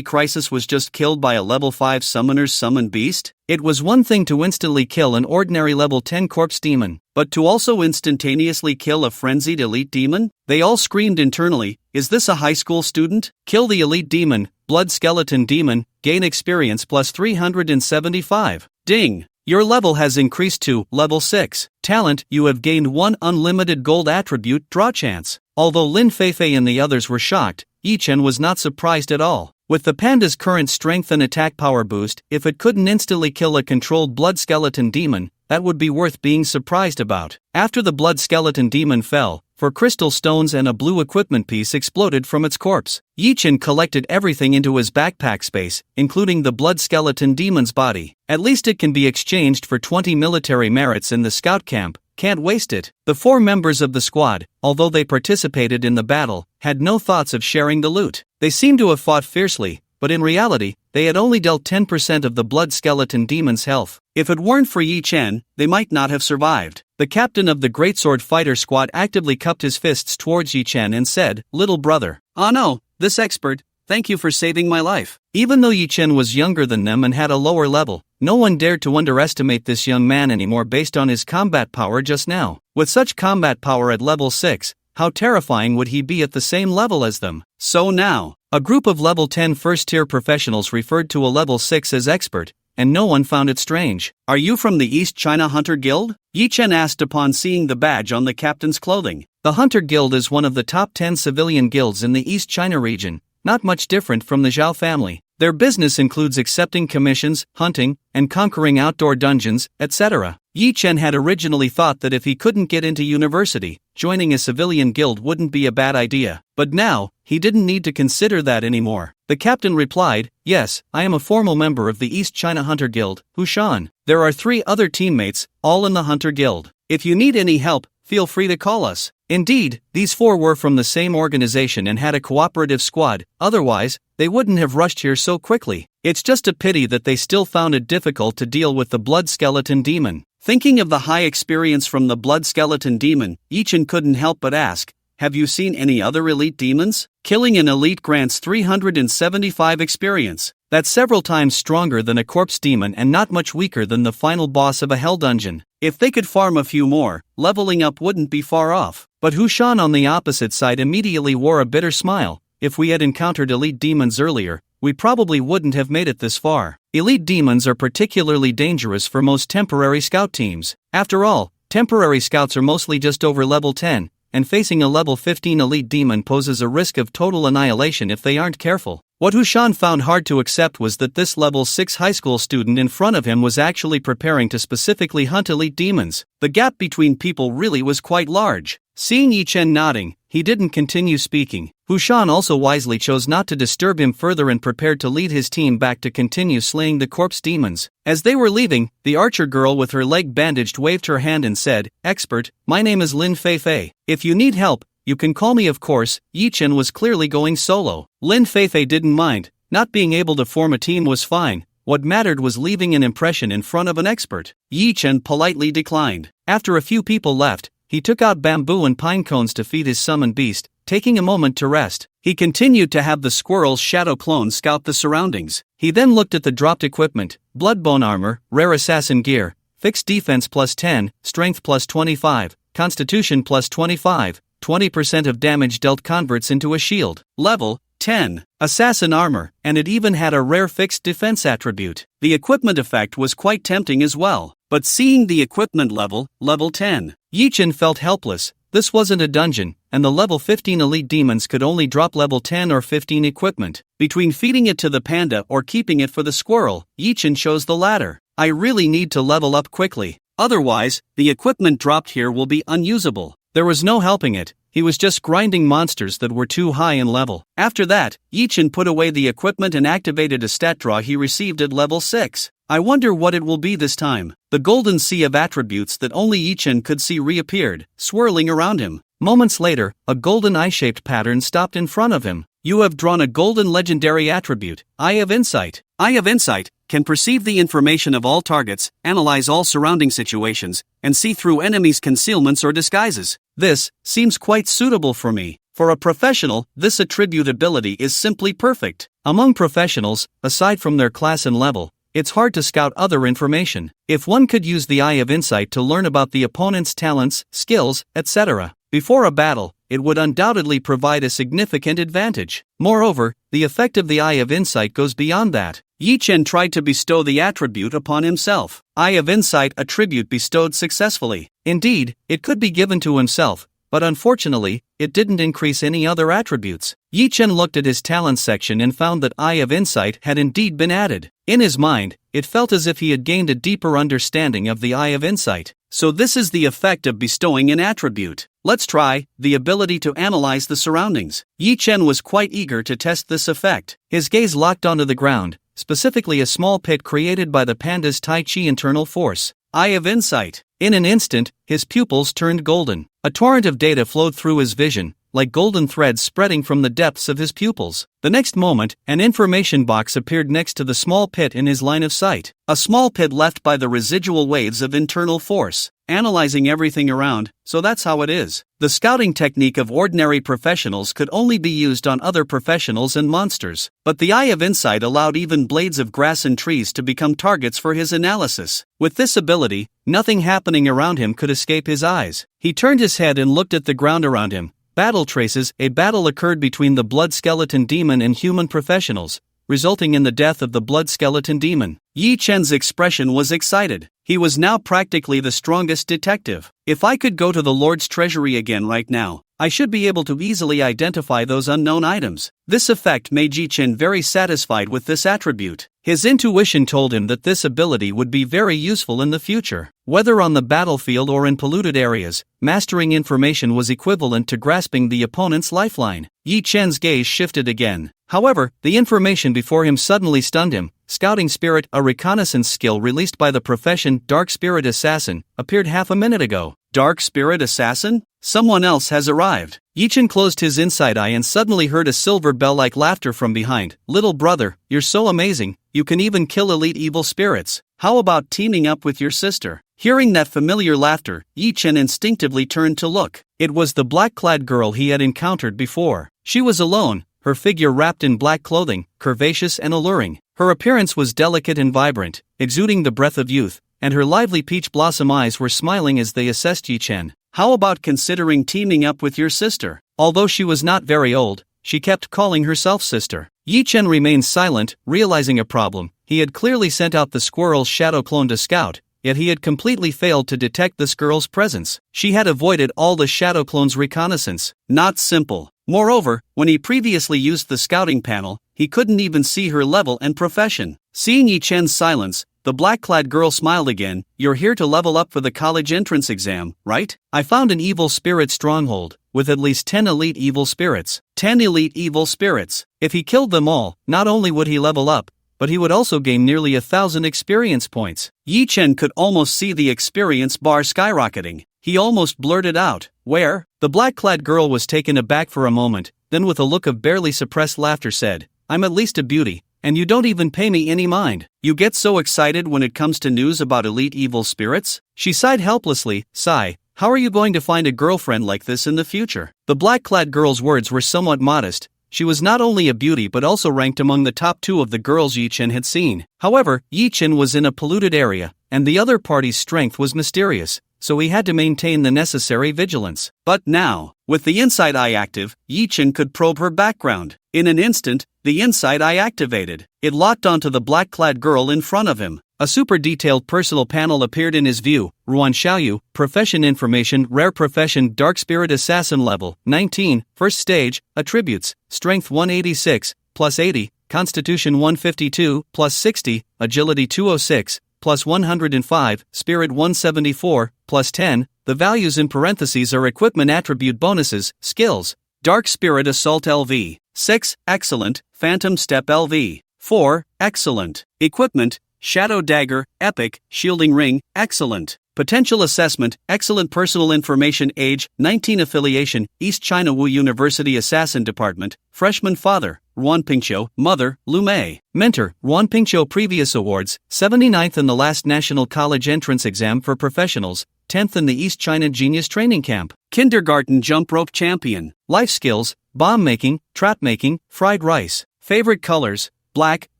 crisis was just killed by a level 5 summoner's summoned beast? It was one thing to instantly kill an ordinary level 10 corpse demon, but to also instantaneously kill a frenzied elite demon? They all screamed internally, "Is this a high school student? Kill the elite demon, blood skeleton demon, gain experience plus 375. Ding! Your level has increased to level 6. Talent, you have gained 1 unlimited gold attribute draw chance. Although Lin Feifei and the others were shocked, Yi Chen was not surprised at all. With the panda's current strength and attack power boost, if it couldn't instantly kill a controlled blood skeleton demon, that would be worth being surprised about. After the blood skeleton demon fell, 4 crystal stones and a blue equipment piece exploded from its corpse. Yi Chen collected everything into his backpack space, including the blood skeleton demon's body. At least it can be exchanged for 20 military merits in the scout camp. Can't waste it. The 4 members of the squad, although they participated in the battle, had no thoughts of sharing the loot. They seemed to have fought fiercely, but in reality, they had only dealt 10% of the blood skeleton demon's health. If it weren't for Yi Chen, they might not have survived. The captain of the Greatsword Fighter Squad actively cupped his fists towards Yi Chen and said, "Little brother. Ah no, this expert, thank you for saving my life." Even though Yi Chen was younger than them and had a lower level, no one dared to underestimate this young man anymore based on his combat power just now. With such combat power at level 6, how terrifying would he be at the same level as them? So now, a group of level 10 first-tier professionals referred to a level 6 as expert, and no one found it strange. "Are you from the East China Hunter Guild?" Yi Chen asked upon seeing the badge on the captain's clothing. The Hunter Guild is one of the top 10 civilian guilds in the East China region, not much different from the Zhao family. Their business includes accepting commissions, hunting, and conquering outdoor dungeons, etc. Yi Chen had originally thought that if he couldn't get into university, joining a civilian guild wouldn't be a bad idea. But now, he didn't need to consider that anymore. The captain replied, "Yes, I am a formal member of the East China Hunter Guild, Hushan. There are 3 other teammates, all in the Hunter Guild. If you need any help, feel free to call us." Indeed, these 4 were from the same organization and had a cooperative squad, otherwise, they wouldn't have rushed here so quickly. It's just a pity that they still found it difficult to deal with the blood skeleton demon. Thinking of the high experience from the blood skeleton demon, Yi Chen couldn't help but ask, "Have you seen any other elite demons? Killing an elite grants 375 experience. That's several times stronger than a corpse demon and not much weaker than the final boss of a hell dungeon. If they could farm a few more, leveling up wouldn't be far off." But Hushan on the opposite side immediately wore a bitter smile. "If we had encountered elite demons earlier, we probably wouldn't have made it this far. Elite demons are particularly dangerous for most temporary scout teams. After all, temporary scouts are mostly just over level 10, and facing a level 15 elite demon poses a risk of total annihilation if they aren't careful." What Hushan found hard to accept was that this level 6 high school student in front of him was actually preparing to specifically hunt elite demons. The gap between people really was quite large. Seeing Yi Chen nodding, he didn't continue speaking. Hushan also wisely chose not to disturb him further and prepared to lead his team back to continue slaying the corpse demons. As they were leaving, the archer girl with her leg bandaged waved her hand and said, "Expert, my name is Lin Feifei. If you need help, you can call me of course. Yi Chen was clearly going solo. Lin Feifei didn't mind. Not being able to form a team was fine. What mattered was leaving an impression in front of an expert. Yi Chen politely declined. After a few people left, he took out bamboo and pine cones to feed his summoned beast, taking a moment to rest. He continued to have the squirrel's shadow clone scout the surroundings. He then looked at the dropped equipment: Bloodbone armor, rare assassin gear, fixed defense plus 10, strength plus 25, constitution plus 25, 20% of damage dealt converts into a shield. Level 10. Assassin armor, and it even had a rare fixed defense attribute. The equipment effect was quite tempting as well, but seeing the equipment level 10, Yi Chen felt helpless. This wasn't a dungeon, and the level 15 elite demons could only drop level 10 or 15 equipment. Between feeding it to the panda or keeping it for the squirrel, Yi Chen chose the latter. I really need to level up quickly. Otherwise, the equipment dropped here will be unusable. There was no helping it. He was just grinding monsters that were too high in level. After that, Yi Chen put away the equipment and activated a stat draw he received at level 6. I wonder what it will be this time. The golden sea of attributes that only Yi Chen could see reappeared, swirling around him. Moments later, a golden eye-shaped pattern stopped in front of him. You have drawn a golden legendary attribute, Eye of Insight. Eye of Insight can perceive the information of all targets, analyze all surrounding situations, and see through enemies' concealments or disguises. This seems quite suitable for me. For a professional, this attribute ability is simply perfect. Among professionals, aside from their class and level, it's hard to scout other information. If one could use the Eye of Insight to learn about the opponent's talents, skills, etc. before a battle, it would undoubtedly provide a significant advantage. Moreover, the effect of the Eye of Insight goes beyond that. Yi Chen tried to bestow the attribute upon himself. Eye of Insight attribute bestowed successfully. Indeed, it could be given to himself, but unfortunately, it didn't increase any other attributes. Yi Chen looked at his talents section and found that Eye of Insight had indeed been added. In his mind, it felt as if he had gained a deeper understanding of the Eye of Insight. So this is the effect of bestowing an attribute. Let's try the ability to analyze the surroundings. Yi Chen was quite eager to test this effect. His gaze locked onto the ground, specifically a small pit created by the panda's Tai Chi internal force. Eye of Insight. In an instant, his pupils turned golden. A torrent of data flowed through his vision, like golden threads spreading from the depths of his pupils. The next moment, an information box appeared next to the small pit in his line of sight. A small pit left by the residual waves of internal force, analyzing everything around, so that's how it is. The scouting technique of ordinary professionals could only be used on other professionals and monsters, but the Eye of Insight allowed even blades of grass and trees to become targets for his analysis. With this ability, nothing happening around him could escape his eyes. He turned his head and looked at the ground around him. Battle traces. A battle occurred between the blood skeleton demon and human professionals, resulting in the death of the blood skeleton demon. Yi Chen's expression was excited. He was now practically the strongest detective. If I could go to the Lord's treasury again right now, I should be able to easily identify those unknown items. This effect made Yi Chen very satisfied with this attribute. His intuition told him that this ability would be very useful in the future. Whether on the battlefield or in polluted areas, mastering information was equivalent to grasping the opponent's lifeline. Yi Chen's gaze shifted again. However, the information before him suddenly stunned him. Scouting Spirit, a reconnaissance skill released by the profession Dark Spirit Assassin, appeared half a minute ago. Dark Spirit Assassin? Someone else has arrived. Yi Chen closed his inside eye and suddenly heard a silver bell-like laughter from behind. Little brother, you're so amazing, you can even kill elite evil spirits. How about teaming up with your sister? Hearing that familiar laughter, Yi Chen instinctively turned to look. It was the black-clad girl he had encountered before. She was alone, her figure wrapped in black clothing, curvaceous and alluring. Her appearance was delicate and vibrant, exuding the breath of youth, and her lively peach blossom eyes were smiling as they assessed Yi Chen. How about considering teaming up with your sister? Although she was not very old, she kept calling herself sister. Yi Chen remained silent, realizing a problem. He had clearly sent out the squirrel's shadow clone to scout, yet he had completely failed to detect this girl's presence. She had avoided all the shadow clone's reconnaissance. Not simple. Moreover, when he previously used the scouting panel, he couldn't even see her level and profession. Seeing Yi Chen's silence, the black-clad girl smiled again. You're here to level up for the college entrance exam, right? I found an evil spirit stronghold, with at least 10 elite evil spirits. 10 elite evil spirits. If he killed them all, not only would he level up, but he would also gain nearly 1,000 experience points. Yi Chen could almost see the experience bar skyrocketing. He almost blurted out, Where? The black-clad girl was taken aback for a moment, then with a look of barely suppressed laughter said, I'm at least a beauty, and you don't even pay me any mind. You get so excited when it comes to news about elite evil spirits? She sighed helplessly. Sigh, how are you going to find a girlfriend like this in the future? The black-clad girl's words were somewhat modest. She was not only a beauty but also ranked among the top 2 of the girls Yi Chen had seen. However, Yi Chen was in a polluted area, and the other party's strength was mysterious, so he had to maintain the necessary vigilance. But now, with the inside eye active, Yi Chen could probe her background. In an instant, the inside eye activated. It locked onto the black-clad girl in front of him. A super detailed personal panel appeared in his view. Ruan Xiaoyu, Profession Information, Rare Profession, Dark Spirit Assassin Level, 19, First Stage, Attributes, Strength 186, plus 80, Constitution 152, plus 60, Agility 206, plus 105, Spirit 174, plus 10. The values in parentheses are equipment attribute bonuses, skills. Dark Spirit Assault LV, 6, Excellent, Phantom Step LV, 4, Excellent. Equipment, Shadow Dagger, Epic, Shielding Ring, Excellent. Potential Assessment, Excellent. Personal Information, Age, 19. Affiliation, East China Wu University Assassin Department. Freshman Father, Ruan Pingqiu. Mother, Lu Mei. Mentor, Ruan Pingqiu. Previous awards, 79th in the last National College Entrance Exam for Professionals, 10th in the East China Genius Training Camp. Kindergarten Jump Rope Champion. Life Skills, Bomb Making, Trap Making, Fried Rice. Favorite Colors, Black,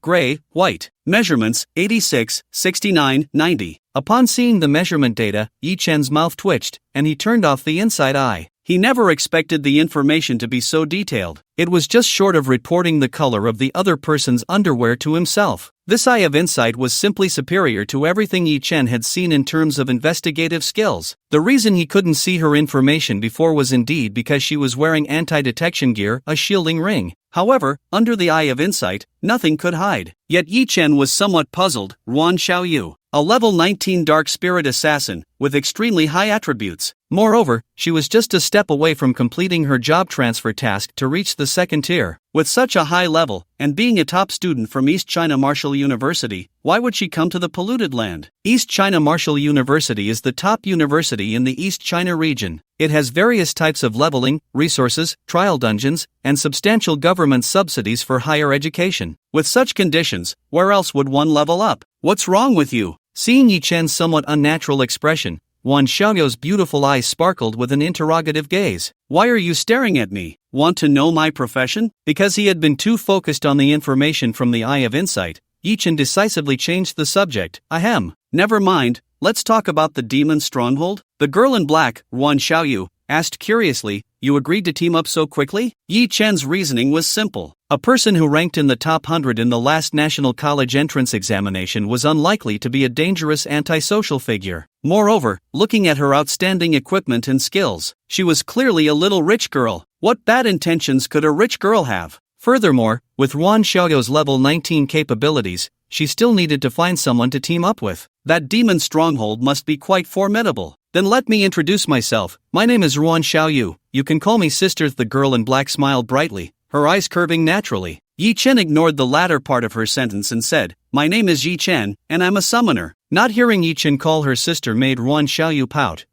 Gray, White. Measurements, 86, 69, 90. Upon seeing the measurement data, Yi Chen's mouth twitched, and he turned off the inside eye. He never expected the information to be so detailed. It was just short of reporting the color of the other person's underwear to himself. This eye of insight was simply superior to everything Yi Chen had seen in terms of investigative skills. The reason he couldn't see her information before was indeed because she was wearing anti-detection gear, a shielding ring. However, under the eye of insight, nothing could hide. Yet Yi Chen was somewhat puzzled. Ruan Xiaoyu, a level 19 Dark Spirit Assassin, with extremely high attributes. Moreover, she was just a step away from completing her job transfer task to reach the 2nd tier. With such a high level, and being a top student from East China Martial University, why would she come to the polluted land? East China Martial University is the top university in the East China region. It has various types of leveling, resources, trial dungeons, and substantial government subsidies for higher education. With such conditions, where else would one level up? What's wrong with you? Seeing Yi Chen's somewhat unnatural expression, Ruan Xiaoyu's beautiful eyes sparkled with an interrogative gaze. Why are you staring at me? Want to know my profession? Because he had been too focused on the information from the eye of insight, Yi Chen decisively changed the subject. Ahem. Never mind, let's talk about the demon stronghold. The girl in black, Ruan Xiaoyu, asked curiously, you agreed to team up so quickly? Yi Chen's reasoning was simple. A person who ranked in the top 100 in the last National College Entrance Examination was unlikely to be a dangerous antisocial figure. Moreover, looking at her outstanding equipment and skills, she was clearly a little rich girl. What bad intentions could a rich girl have? Furthermore, with Ruan Xiaoyu's level 19 capabilities, she still needed to find someone to team up with. That demon stronghold must be quite formidable. Then let me introduce myself. My name is Ruan Xiaoyu. You can call me Sister. The girl in black smiled brightly, her eyes curving naturally. Yi Chen ignored the latter part of her sentence and said, my name is Yi Chen, and I'm a summoner. Not hearing Yi Chen call her sister made Ruan Xiaoyu pout.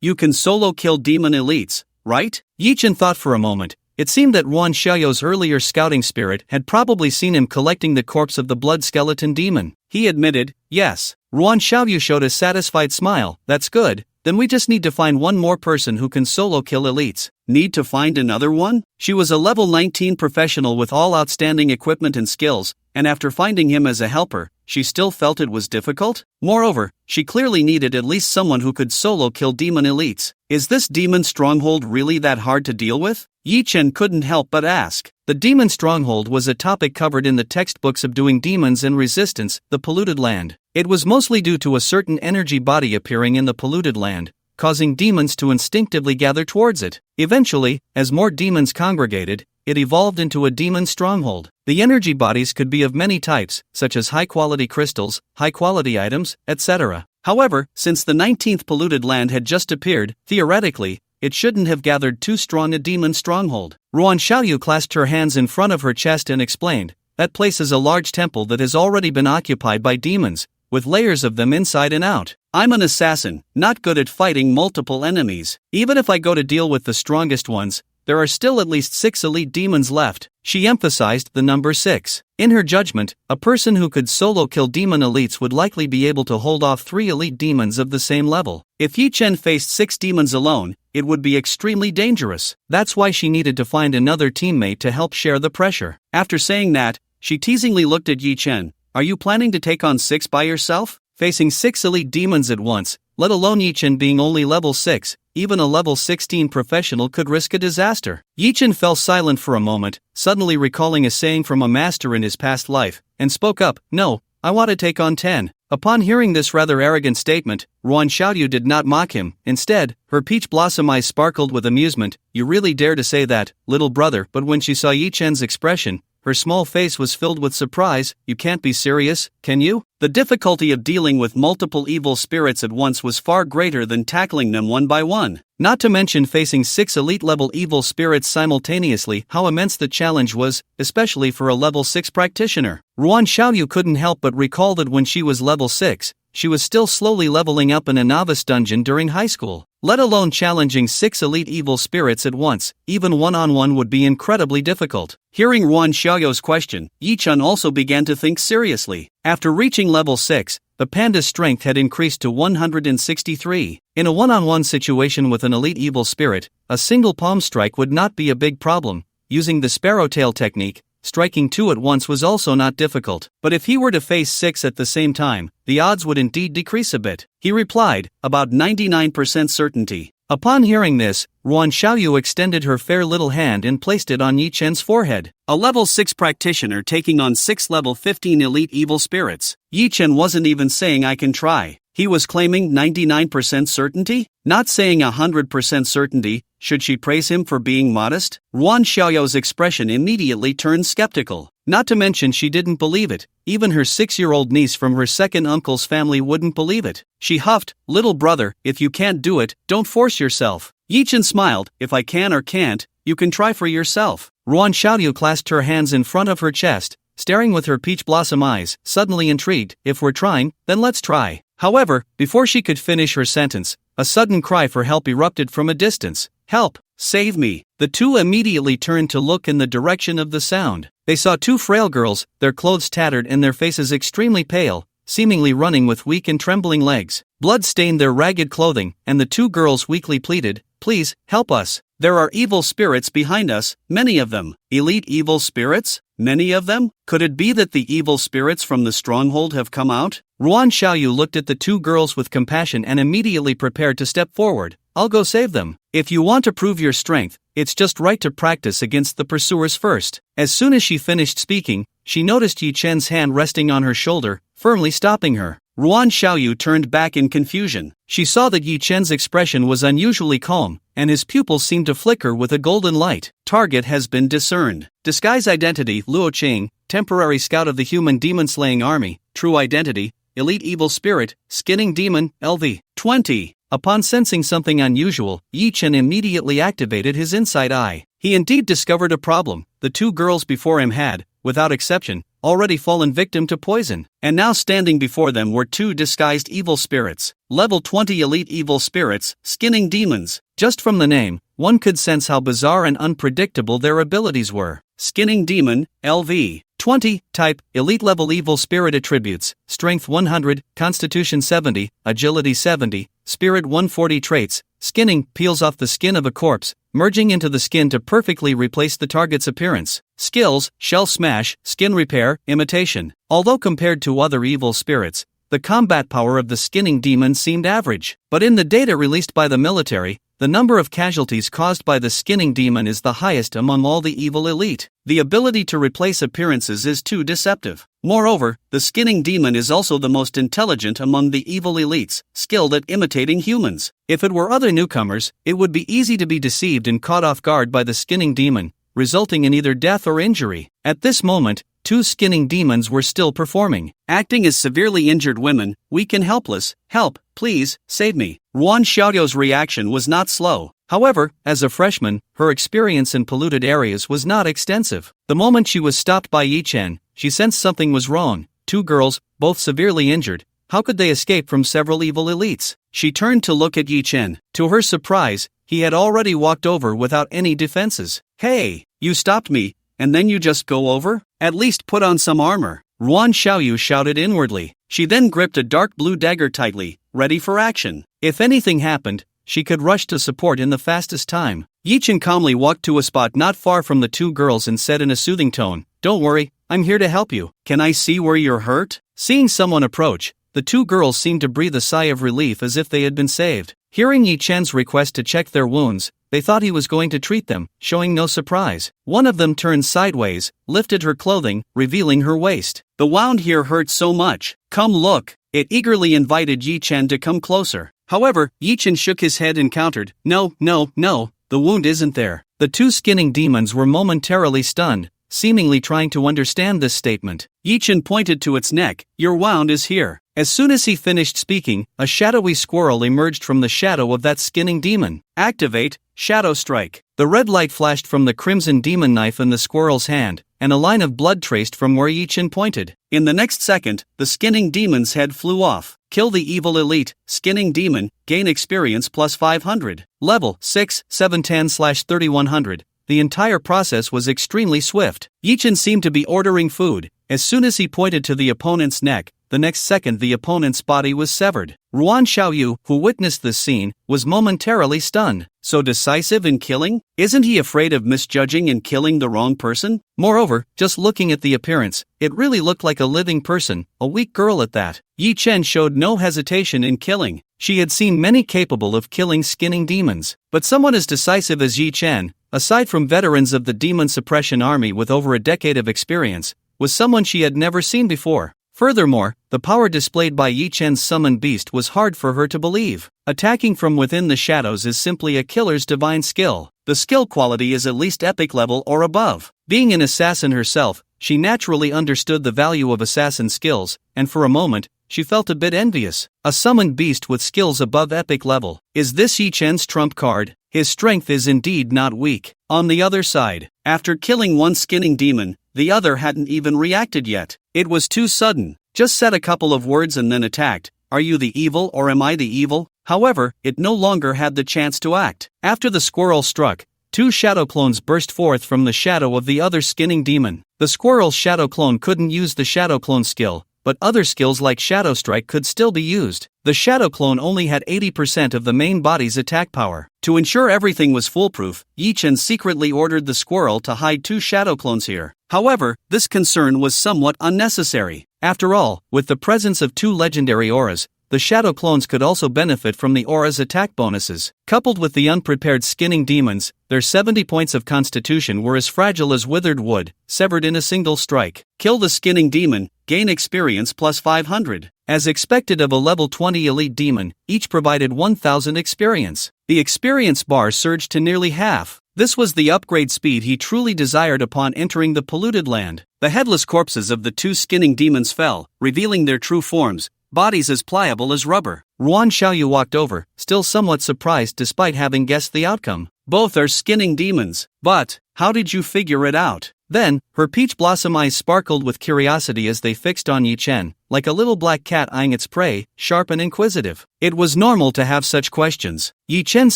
You can solo kill demon elites, right? Yi Chen thought for a moment. It seemed that Ruan Xiaoyu's earlier scouting spirit had probably seen him collecting the corpse of the blood skeleton demon. He admitted, yes. Ruan Xiaoyu showed a satisfied smile. That's good. Then we just need to find one more person who can solo kill elites. Need to find another one? She was a level 19 professional with all outstanding equipment and skills, and after finding him as a helper, she still felt it was difficult. Moreover, she clearly needed at least someone who could solo kill demon elites. Is this demon stronghold really that hard to deal with? Yi Chen couldn't help but ask. The demon stronghold was a topic covered in the textbook Subduing Demons and Resistance, the Polluted Land. It was mostly due to a certain energy body appearing in the polluted land, causing demons to instinctively gather towards it. Eventually, as more demons congregated, it evolved into a demon stronghold. The energy bodies could be of many types, such as high-quality crystals, high-quality items, etc. However, since the 19th polluted land had just appeared, theoretically, it shouldn't have gathered too strong a demon stronghold. Ruan Xiaoyu clasped her hands in front of her chest and explained, that place is a large temple that has already been occupied by demons, with layers of them inside and out. I'm an assassin, not good at fighting multiple enemies. Even if I go to deal with the strongest ones, there are still at least 6 elite demons left. She emphasized the number 6. In her judgment, a person who could solo kill demon elites would likely be able to hold off 3 elite demons of the same level. If Yi Chen faced 6 demons alone, it would be extremely dangerous. That's why she needed to find another teammate to help share the pressure. After saying that, she teasingly looked at Yi Chen. Are you planning to take on 6 by yourself? Facing 6 elite demons at once, let alone Yi Chen being only level 6, even a level 16 professional could risk a disaster. Yi Chen fell silent for a moment, suddenly recalling a saying from a master in his past life, and spoke up, "No, I want to take on 10. Upon hearing this rather arrogant statement, Ruan Xiaoyu did not mock him. Instead, her peach blossom eyes sparkled with amusement. You really dare to say that, little brother? But when she saw Yi Chen's expression, her small face was filled with surprise. You can't be serious, can you? The difficulty of dealing with multiple evil spirits at once was far greater than tackling them one by one. Not to mention facing 6 elite-level evil spirits simultaneously, how immense the challenge was, especially for a level 6 practitioner. Ruan Xiaoyu couldn't help but recall that when she was level 6, she was still slowly leveling up in a novice dungeon during high school. Let alone challenging 6 elite evil spirits at once, even one-on-one would be incredibly difficult. Hearing Ruan Xiaoyu's question, Yi Chen also began to think seriously. After reaching level 6, the panda's strength had increased to 163. In a one-on-one situation with an elite evil spirit, a single palm strike would not be a big problem. Using the sparrowtail technique, striking 2 at once was also not difficult. But if he were to face 6 at the same time, the odds would indeed decrease a bit. He replied, about 99% certainty. Upon hearing this, Ruan Xiaoyu extended her fair little hand and placed it on Yi Chen's forehead. A level 6 practitioner taking on 6 level 15 elite evil spirits. Yi Chen wasn't even saying I can try. He was claiming 99% certainty? Not saying 100% certainty. Should she praise him for being modest? Ruan Xiaoyu's expression immediately turned skeptical. Not to mention she didn't believe it. Even her 6-year-old niece from her second uncle's family wouldn't believe it. She huffed, little brother, if you can't do it, don't force yourself. Yi Chen smiled, if I can or can't, you can try for yourself. Ruan Xiaoyu clasped her hands in front of her chest, staring with her peach blossom eyes, suddenly intrigued. If we're trying, then let's try. However, before she could finish her sentence, a sudden cry for help erupted from a distance. Help! Save me! The two immediately turned to look in the direction of the sound. They saw 2 frail girls, their clothes tattered and their faces extremely pale, seemingly running with weak and trembling legs. Blood stained their ragged clothing, and the 2 girls weakly pleaded, "Please, help us. There are evil spirits behind us, many of them." Elite evil spirits? Many of them? Could it be that the evil spirits from the stronghold have come out? Ruan Xiaoyu looked at the 2 girls with compassion and immediately prepared to step forward. I'll go save them. If you want to prove your strength, it's just right to practice against the pursuers first. As soon as she finished speaking, she noticed Yi Chen's hand resting on her shoulder, firmly stopping her. Ruan Xiaoyu turned back in confusion. She saw that Yi Chen's expression was unusually calm, and his pupils seemed to flicker with a golden light. Target has been discerned. Disguise identity, Luo Qing, temporary scout of the human demon-slaying army. True identity, elite evil spirit, skinning demon, LV. 20. Upon sensing something unusual, Yi Chen immediately activated his inside eye. He indeed discovered a problem. The 2 girls before him had, without exception, already fallen victim to poison, and now standing before them were 2 disguised evil spirits. Level 20 elite evil spirits, skinning demons. Just from the name, one could sense how bizarre and unpredictable their abilities were. Skinning demon, LV. 20. Type, elite level evil spirit attributes, strength 100, constitution 70, agility 70, spirit 140 traits. Skinning, peels off the skin of a corpse, merging into the skin to perfectly replace the target's appearance. Skills, shell smash, skin repair, imitation. Although compared to other evil spirits, the combat power of the skinning demon seemed average. But in the data released by the military, the number of casualties caused by the skinning demon is the highest among all the evil elite. The ability to replace appearances is too deceptive. Moreover, the skinning demon is also the most intelligent among the evil elites, skilled at imitating humans. If it were other newcomers, it would be easy to be deceived and caught off guard by the skinning demon, resulting in either death or injury. At this moment, 2 skinning demons were still performing. Acting as severely injured women, weak and helpless. Help, please, save me. Ruan Xiaoyu's reaction was not slow. However, as a freshman, her experience in polluted areas was not extensive. The moment she was stopped by Yi Chen, she sensed something was wrong. 2 girls, both severely injured, how could they escape from several evil elites? She turned to look at Yi Chen. To her surprise, he had already walked over without any defenses. Hey, you stopped me, and then you just go over? At least put on some armor, Ruan Xiaoyu shouted inwardly. She then gripped a dark blue dagger tightly, ready for action. If anything happened, she could rush to support in the fastest time. Yi Chen calmly walked to a spot not far from the two girls and said in a soothing tone, "Don't worry, I'm here to help you. Can I see where you're hurt?" Seeing someone approach, the two girls seemed to breathe a sigh of relief as if they had been saved. Hearing Yi Chen's request to check their wounds, they thought he was going to treat them, showing no surprise. One of them turned sideways, lifted her clothing, revealing her waist. "The wound here hurts so much. Come look." It eagerly invited Yi Chen to come closer. However, Yi Chen shook his head and countered, No, the wound isn't there." The two skinning demons were momentarily stunned, seemingly trying to understand this statement. Yi Chen pointed to its neck, "Your wound is here." As soon as he finished speaking, a shadowy squirrel emerged from the shadow of that skinning demon. "Activate, Shadow Strike." The red light flashed from the crimson demon knife in the squirrel's hand, and a line of blood traced from where Yi Chen pointed. In the next second, the skinning demon's head flew off. Kill the evil elite, skinning demon, gain experience plus 500. Level 6, 710/3100. The entire process was extremely swift. Yi Chen seemed to be ordering food. As soon as he pointed to the opponent's neck, the next second the opponent's body was severed. Ruan Xiaoyu, who witnessed this scene, was momentarily stunned. So decisive in killing? Isn't he afraid of misjudging and killing the wrong person? Moreover, just looking at the appearance, it really looked like a living person, a weak girl at that. Yi Chen showed no hesitation in killing. She had seen many capable of killing skinning demons. But someone as decisive as Yi Chen, aside from veterans of the Demon Suppression Army with over a decade of experience, was someone she had never seen before. Furthermore, the power displayed by Yi Chen's summoned beast was hard for her to believe. Attacking from within the shadows is simply a killer's divine skill. The skill quality is at least epic level or above. Being an assassin herself, she naturally understood the value of assassin skills, and for a moment, she felt a bit envious. A summoned beast with skills above epic level. Is this Yi Chen's trump card? His strength is indeed not weak. On the other side, after killing one skinning demon, the other hadn't even reacted yet. It was too sudden. Just said a couple of words and then attacked. Are you the evil or am I the evil? However, it no longer had the chance to act. After the squirrel struck, two shadow clones burst forth from the shadow of the other skinning demon. The squirrel's shadow clone couldn't use the shadow clone skill, but other skills like Shadow Strike could still be used. The shadow clone only had 80% of the main body's attack power. To ensure everything was foolproof, Yi Chen secretly ordered the squirrel to hide two shadow clones here. However, this concern was somewhat unnecessary. After all, with the presence of two legendary auras, the shadow clones could also benefit from the aura's attack bonuses. Coupled with the unprepared skinning demons, their 70 points of constitution were as fragile as withered wood, severed in a single strike. Kill the skinning demon, gain experience plus 500. As expected of a level 20 elite demon, each provided 1000 experience. The experience bar surged to nearly half. This was the upgrade speed he truly desired upon entering the polluted land. The headless corpses of the two skinning demons fell, revealing their true forms, bodies as pliable as rubber. Ruan Xiaoyu walked over, still somewhat surprised despite having guessed the outcome. Both are skinning demons. But, how did you figure it out? Then, her peach blossom eyes sparkled with curiosity as they fixed on Yi Chen, like a little black cat eyeing its prey, sharp and inquisitive. It was normal to have such questions. Yi Chen's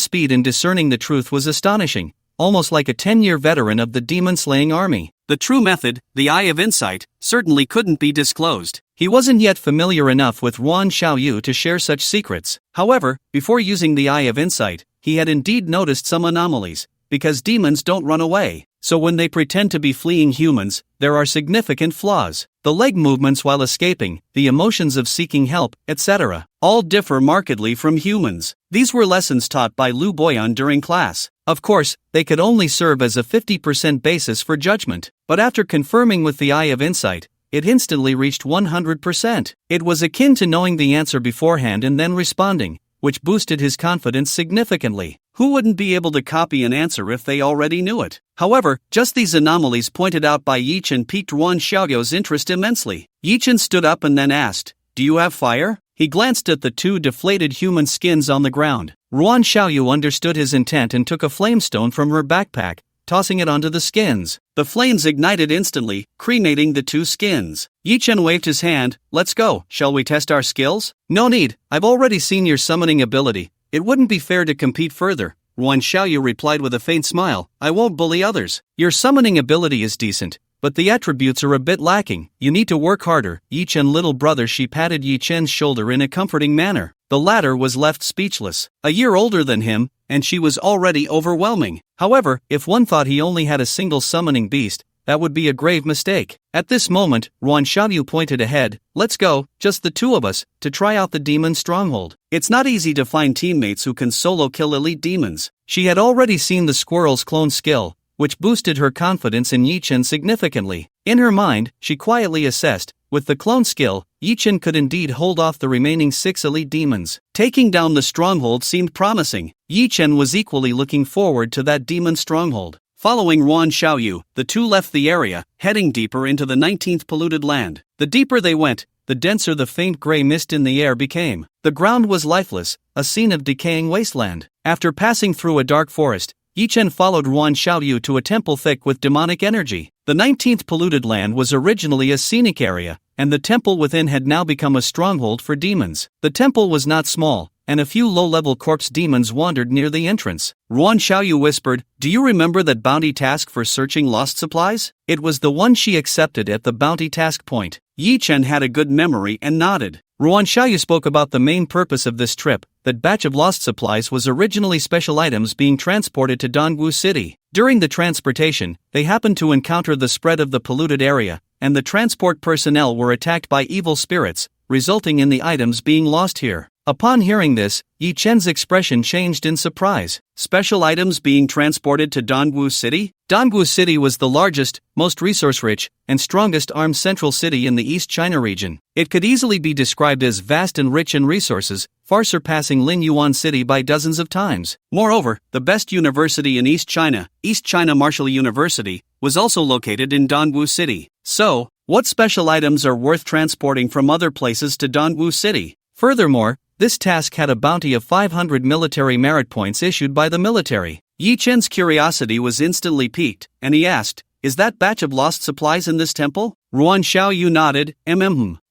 speed in discerning the truth was astonishing, almost like a 10-year veteran of the demon-slaying army. The true method, the Eye of Insight, certainly couldn't be disclosed. He wasn't yet familiar enough with Ruan Xiaoyu to share such secrets. However, before using the Eye of Insight, he had indeed noticed some anomalies, because demons don't run away. So when they pretend to be fleeing humans, there are significant flaws. The leg movements while escaping, the emotions of seeking help, etc. all differ markedly from humans. These were lessons taught by Lu Boyan during class. Of course, they could only serve as a 50% basis for judgment. But after confirming with the Eye of Insight, it instantly reached 100%. It was akin to knowing the answer beforehand and then responding, which boosted his confidence significantly. Who wouldn't be able to copy an answer if they already knew it? However, just these anomalies pointed out by Yi Chen piqued Ruan Xiaoyu's interest immensely. Yi Chen stood up and then asked, "Do you have fire?" He glanced at the two deflated human skins on the ground. Ruan Xiaoyu understood his intent and took a flamestone from her backpack, tossing it onto the skins. The flames ignited instantly, cremating the two skins. Yi Chen waved his hand. Let's go. Shall we test our skills? No need. I've already seen your summoning ability. It wouldn't be fair to compete further. Ruan Xiaoyu replied with a faint smile. I won't bully others. Your summoning ability is decent, but the attributes are a bit lacking. You need to work harder. Yi Chen, little brother. She patted Yi Chen's shoulder in a comforting manner. The latter was left speechless. A year older than him, and she was already overwhelming. However, if one thought he only had a single summoning beast, that would be a grave mistake. At this moment, Ruan Xiaoyu pointed ahead. Let's go, just the two of us, to try out the demon stronghold. It's not easy to find teammates who can solo kill elite demons. She had already seen the squirrel's clone skill, which boosted her confidence in Yi Chen significantly. In her mind, she quietly assessed, with the clone skill, Yi Chen could indeed hold off the remaining 6 elite demons. Taking down the stronghold seemed promising. Yi Chen was equally looking forward to that demon stronghold. Following Ruan Xiaoyu, the two left the area, heading deeper into the 19th polluted land. The deeper they went, the denser the faint gray mist in the air became. The ground was lifeless, a scene of decaying wasteland. After passing through a dark forest, Yi Chen followed Ruan Xiaoyu to a temple thick with demonic energy. The 19th polluted land was originally a scenic area, and the temple within had now become a stronghold for demons. The temple was not small, and a few low-level corpse demons wandered near the entrance. Ruan Xiaoyu whispered, Do you remember that bounty task for searching lost supplies? It was the one she accepted at the bounty task point. Yi Chen had a good memory and nodded. Ruan Xiaoyu spoke about the main purpose of this trip. That batch of lost supplies was originally special items being transported to Dongwu City. During the transportation, they happened to encounter the spread of the polluted area, and the transport personnel were attacked by evil spirits, resulting in the items being lost here. Upon hearing this, Yi Chen's expression changed in surprise. Special items being transported to Dongwu City? Dongwu City was the largest, most resource-rich, and strongest armed central city in the East China region. It could easily be described as vast and rich in resources, far surpassing Lin Yuan City by dozens of times. Moreover, the best university in East China Martial University, was also located in Dongwu City. So, what special items are worth transporting from other places to Dongwu City? Furthermore, this task had a bounty of 500 military merit points issued by the military. Yi Chen's curiosity was instantly piqued, and he asked, Is that batch of lost supplies in this temple? Ruan Xiaoyu nodded.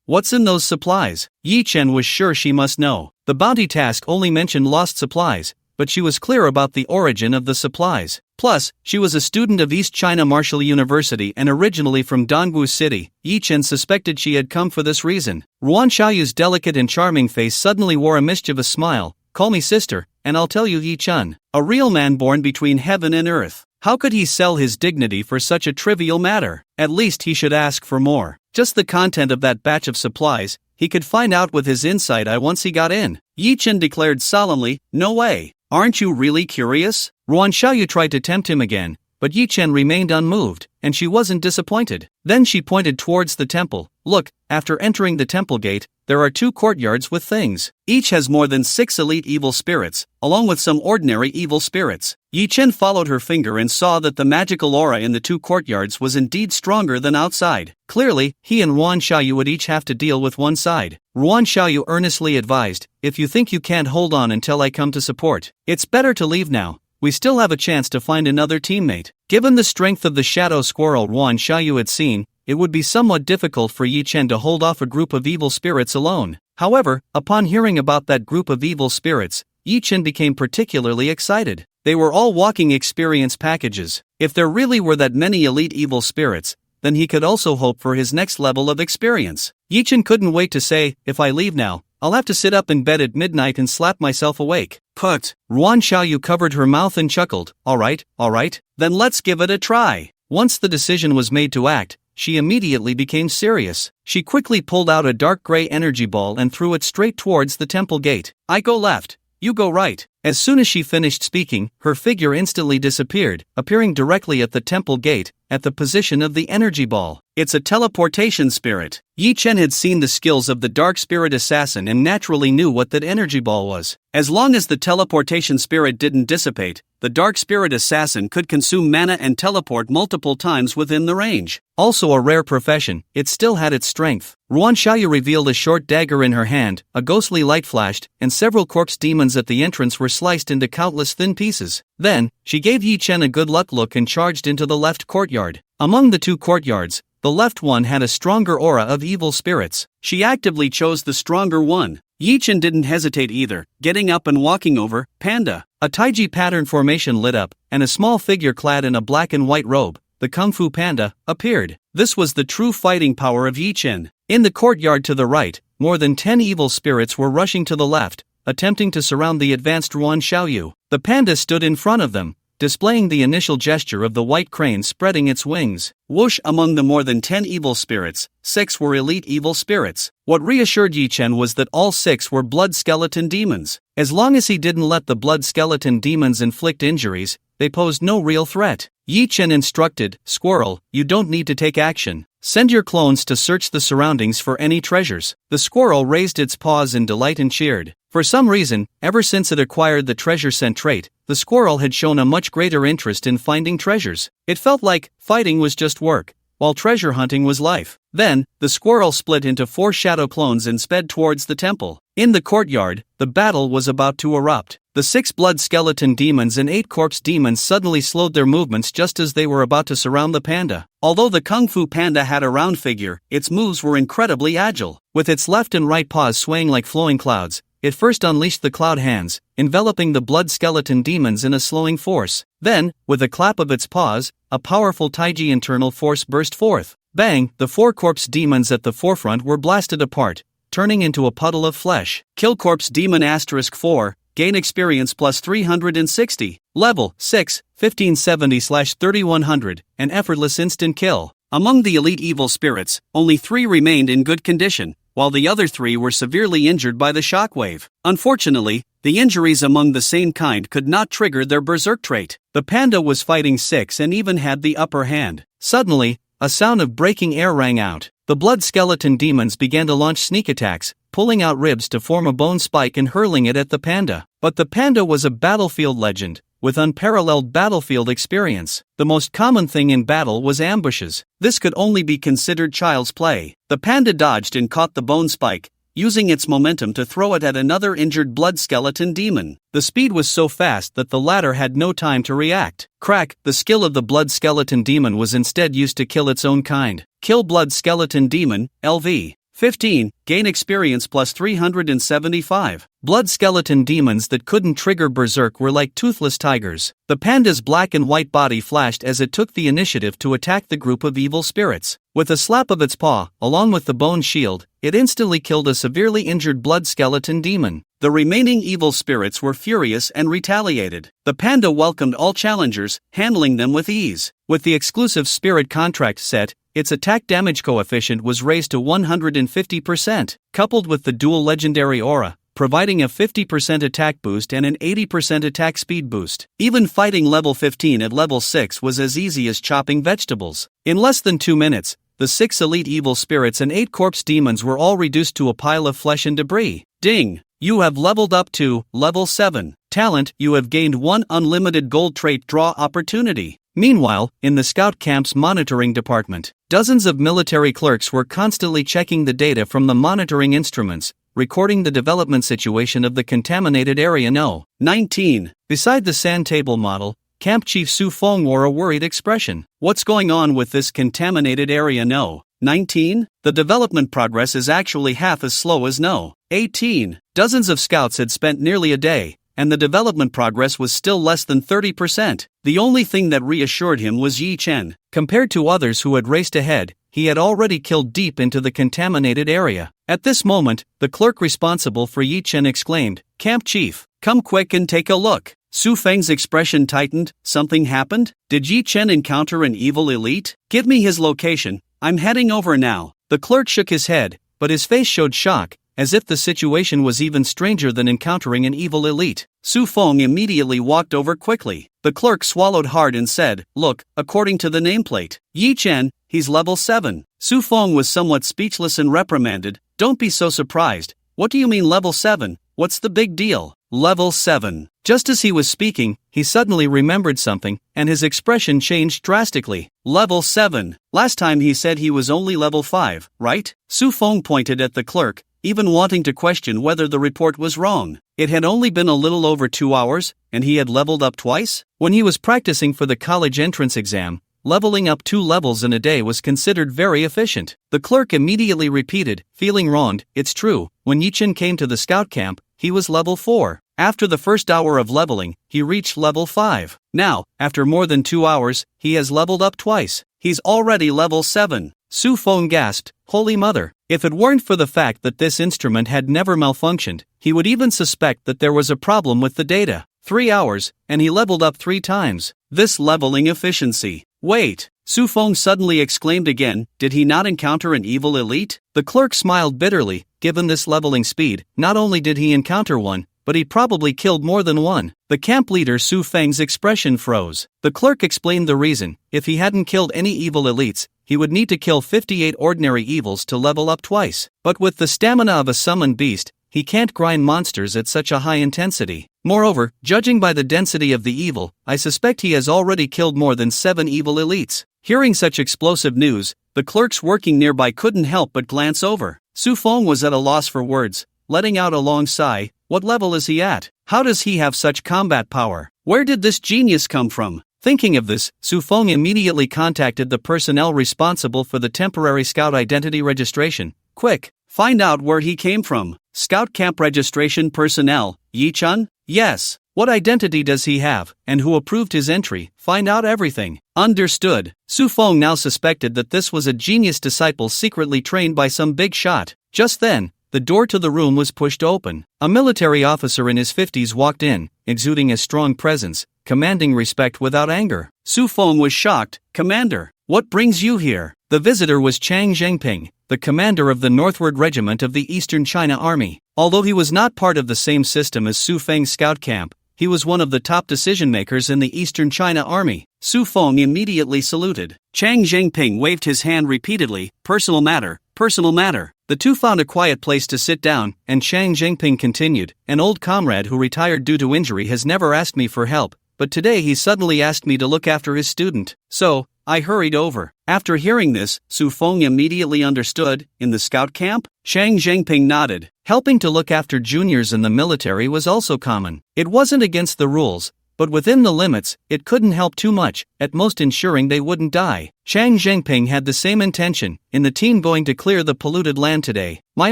What's in those supplies? Yi Chen was sure she must know. The bounty task only mentioned lost supplies, but she was clear about the origin of the supplies. Plus, she was a student of East China Martial University and originally from Dongwu City. Yi Chen suspected she had come for this reason. Ruan Xiaoyu's delicate and charming face suddenly wore a mischievous smile. Call me sister, and I'll tell you Yi Chen. A real man born between heaven and earth. How could he sell his dignity for such a trivial matter? At least he should ask for more. Just the content of that batch of supplies, he could find out with his inside eye once he got in. Yi Chen declared solemnly, No way. Aren't you really curious? Ruan Xiaoyu tried to tempt him again, but Yi Chen remained unmoved, and she wasn't disappointed. Then she pointed towards the temple. Look, after entering the temple gate, there are 2 courtyards with things. Each has more than 6 elite evil spirits, along with some ordinary evil spirits. Yi Chen followed her finger and saw that the magical aura in the 2 courtyards was indeed stronger than outside. Clearly, he and Ruan Xiaoyu would each have to deal with one side. Ruan Xiaoyu earnestly advised, If you think you can't hold on until I come to support, it's better to leave now. We still have a chance to find another teammate. Given the strength of the shadow squirrel Ruan Xiaoyu had seen, it would be somewhat difficult for Yi Chen to hold off a group of evil spirits alone. However, upon hearing about that group of evil spirits, Yi Chen became particularly excited. They were all walking experience packages. If there really were that many elite evil spirits, then he could also hope for his next level of experience. Yi Chen couldn't wait to say, If I leave now, I'll have to sit up in bed at midnight and slap myself awake. Put. Ruan Xiaoyu covered her mouth and chuckled. All right, then let's give it a try. Once the decision was made to act, she immediately became serious. She quickly pulled out a dark gray energy ball and threw it straight towards the temple gate. I go left, you go right. As soon as she finished speaking, her figure instantly disappeared, appearing directly at the temple gate, at the position of the energy ball. It's a teleportation spirit. Yi Chen had seen the skills of the dark spirit assassin and naturally knew what that energy ball was. As long as the teleportation spirit didn't dissipate, the dark spirit assassin could consume mana and teleport multiple times within the range. Also a rare profession, it still had its strength. Ruan Xiaoyu revealed a short dagger in her hand, a ghostly light flashed, and several corpse demons at the entrance were sliced into countless thin pieces. Then, she gave Yi Chen a good luck look and charged into the left courtyard. Among the two courtyards, the left one had a stronger aura of evil spirits. She actively chose the stronger one. Yi Chen didn't hesitate either, getting up and walking over. Panda. A taiji pattern formation lit up, and a small figure clad in a black and white robe, the Kung Fu Panda, appeared. This was the true fighting power of Yi Chen. In the courtyard to the right, more than 10 evil spirits were rushing to the left, attempting to surround the advanced Ruan Xiaoyu. The panda stood in front of them, displaying the initial gesture of the white crane spreading its wings. Whoosh! Among the more than 10 evil spirits, 6 were elite evil spirits. What reassured Yi Chen was that all 6 were blood skeleton demons. As long as he didn't let the blood skeleton demons inflict injuries, they posed no real threat. Yi Chen instructed, "Squirrel, you don't need to take action. Send your clones to search the surroundings for any treasures." The squirrel raised its paws in delight and cheered. For some reason, ever since it acquired the treasure scent trait, the squirrel had shown a much greater interest in finding treasures. It felt like fighting was just work, while treasure hunting was life. Then, the squirrel split into 4 shadow clones and sped towards the temple. In the courtyard, the battle was about to erupt. The 6 blood skeleton demons and 8 corpse demons suddenly slowed their movements just as they were about to surround the panda. Although the Kung Fu Panda had a round figure, its moves were incredibly agile. With its left and right paws swaying like flowing clouds, it first unleashed the cloud hands, enveloping the blood skeleton demons in a slowing force. Then, with a clap of its paws, a powerful taiji internal force burst forth. Bang! The 4 corpse demons at the forefront were blasted apart, turning into a puddle of flesh. Kill corpse demon *4, gain experience plus 360. Level 6, 1570/3100, an effortless instant kill. Among the elite evil spirits, only 3 remained in good condition, while the other 3 were severely injured by the shockwave. Unfortunately, the injuries among the same kind could not trigger their berserk trait. The panda was fighting 6 and even had the upper hand. Suddenly, a sound of breaking air rang out. The blood skeleton demons began to launch sneak attacks, pulling out ribs to form a bone spike and hurling it at the panda. But the panda was a battlefield legend, with unparalleled battlefield experience. The most common thing in battle was ambushes. This could only be considered child's play. The panda dodged and caught the bone spike, using its momentum to throw it at another injured blood skeleton demon. The speed was so fast that the latter had no time to react. Crack! The skill of the blood skeleton demon was instead used to kill its own kind. Kill blood skeleton demon, LV. 15, gain experience plus 375. Blood skeleton demons that couldn't trigger berserk were like toothless tigers. The panda's black and white body flashed as it took the initiative to attack the group of evil spirits. With a slap of its paw, along with the bone shield, it instantly killed a severely injured blood skeleton demon. The remaining evil spirits were furious and retaliated. The panda welcomed all challengers, handling them with ease. With the exclusive spirit contract set, its attack damage coefficient was raised to 150%, coupled with the dual legendary aura, providing a 50% attack boost and an 80% attack speed boost. Even fighting level 15 at level 6 was as easy as chopping vegetables. In less than 2 minutes, the 6 elite evil spirits and 8 corpse demons were all reduced to a pile of flesh and debris. Ding! You have leveled up to level 7. Talent, you have gained 1 unlimited gold trait draw opportunity. Meanwhile, in the scout camp's monitoring department, dozens of military clerks were constantly checking the data from the monitoring instruments, recording the development situation of the contaminated area No. 19. Beside the sand table model, Camp Chief Su Feng wore a worried expression. What's going on with this contaminated area No. 19? The development progress is actually half as slow as No. 18. Dozens of scouts had spent nearly a day, and the development progress was still less than 30%. The only thing that reassured him was Yi Chen. Compared to others who had raced ahead, he had already killed deep into the contaminated area. At this moment, the clerk responsible for Yi Chen exclaimed, "Camp Chief, come quick and take a look." Su Feng's expression tightened. Something happened? Did Yi Chen encounter an evil elite? Give me his location. I'm heading over now. The clerk shook his head, but his face showed shock, as if the situation was even stranger than encountering an evil elite. Su Feng immediately walked over quickly. The clerk swallowed hard and said, "Look, according to the nameplate, Yi Chen, he's level 7. Su Feng was somewhat speechless and reprimanded, "Don't be so surprised. What do you mean level 7? What's the big deal?" Level 7. Just as he was speaking, he suddenly remembered something, and his expression changed drastically. Level 7. Last time he said he was only level 5, right? Su Feng pointed at the clerk, even wanting to question whether the report was wrong. It had only been a little over 2 hours, and he had leveled up twice? When he was practicing for the college entrance exam, leveling up 2 levels in a day was considered very efficient. The clerk immediately repeated, feeling wronged, "It's true, when Yichen came to the scout camp, he was level 4. After the first hour of leveling, he reached level 5. Now, after more than 2 hours, he has leveled up twice. He's already level 7. Su Feng gasped, "Holy Mother." If it weren't for the fact that this instrument had never malfunctioned, he would even suspect that there was a problem with the data. 3 hours, and he leveled up 3 times. This leveling efficiency. Wait, Su Feng suddenly exclaimed again, did he not encounter an evil elite? The clerk smiled bitterly, given this leveling speed, not only did he encounter one, but he probably killed more than one. The camp leader Su Feng's expression froze. The clerk explained the reason. If he hadn't killed any evil elites, he would need to kill 58 ordinary evils to level up twice. But with the stamina of a summoned beast, he can't grind monsters at such a high intensity. Moreover, judging by the density of the evil, I suspect he has already killed more than 7 evil elites. Hearing such explosive news, the clerks working nearby couldn't help but glance over. Su Feng was at a loss for words, letting out a long sigh. What level is he at? How does he have such combat power? Where did this genius come from? Thinking of this, Su Feng immediately contacted the personnel responsible for the temporary scout identity registration. Quick, find out where he came from. Scout camp registration personnel, Yi-chan? Yes. What identity does he have, and who approved his entry? Find out everything. Understood. Su Feng now suspected that this was a genius disciple secretly trained by some big shot. Just then, the door to the room was pushed open. A military officer in his 50s walked in, exuding a strong presence, commanding respect without anger. Su Feng was shocked. "Commander, what brings you here?" The visitor was Chang Zhengping, the commander of the Northward Regiment of the Eastern China Army. Although he was not part of the same system as Su Feng's scout camp, he was one of the top decision-makers in the Eastern China Army. Su Feng immediately saluted. Chang Zhengping waved his hand repeatedly, personal matter, personal matter. The two found a quiet place to sit down, and Chang Zhengping continued, an old comrade who retired due to injury has never asked me for help, but today he suddenly asked me to look after his student. So, I hurried over. After hearing this, Su Feng immediately understood. In the scout camp? Chang Zhengping nodded. Helping to look after juniors in the military was also common. It wasn't against the rules, but within the limits, it couldn't help too much, at most ensuring they wouldn't die. Chang Zhengping had the same intention. In the team going to clear the polluted land today, my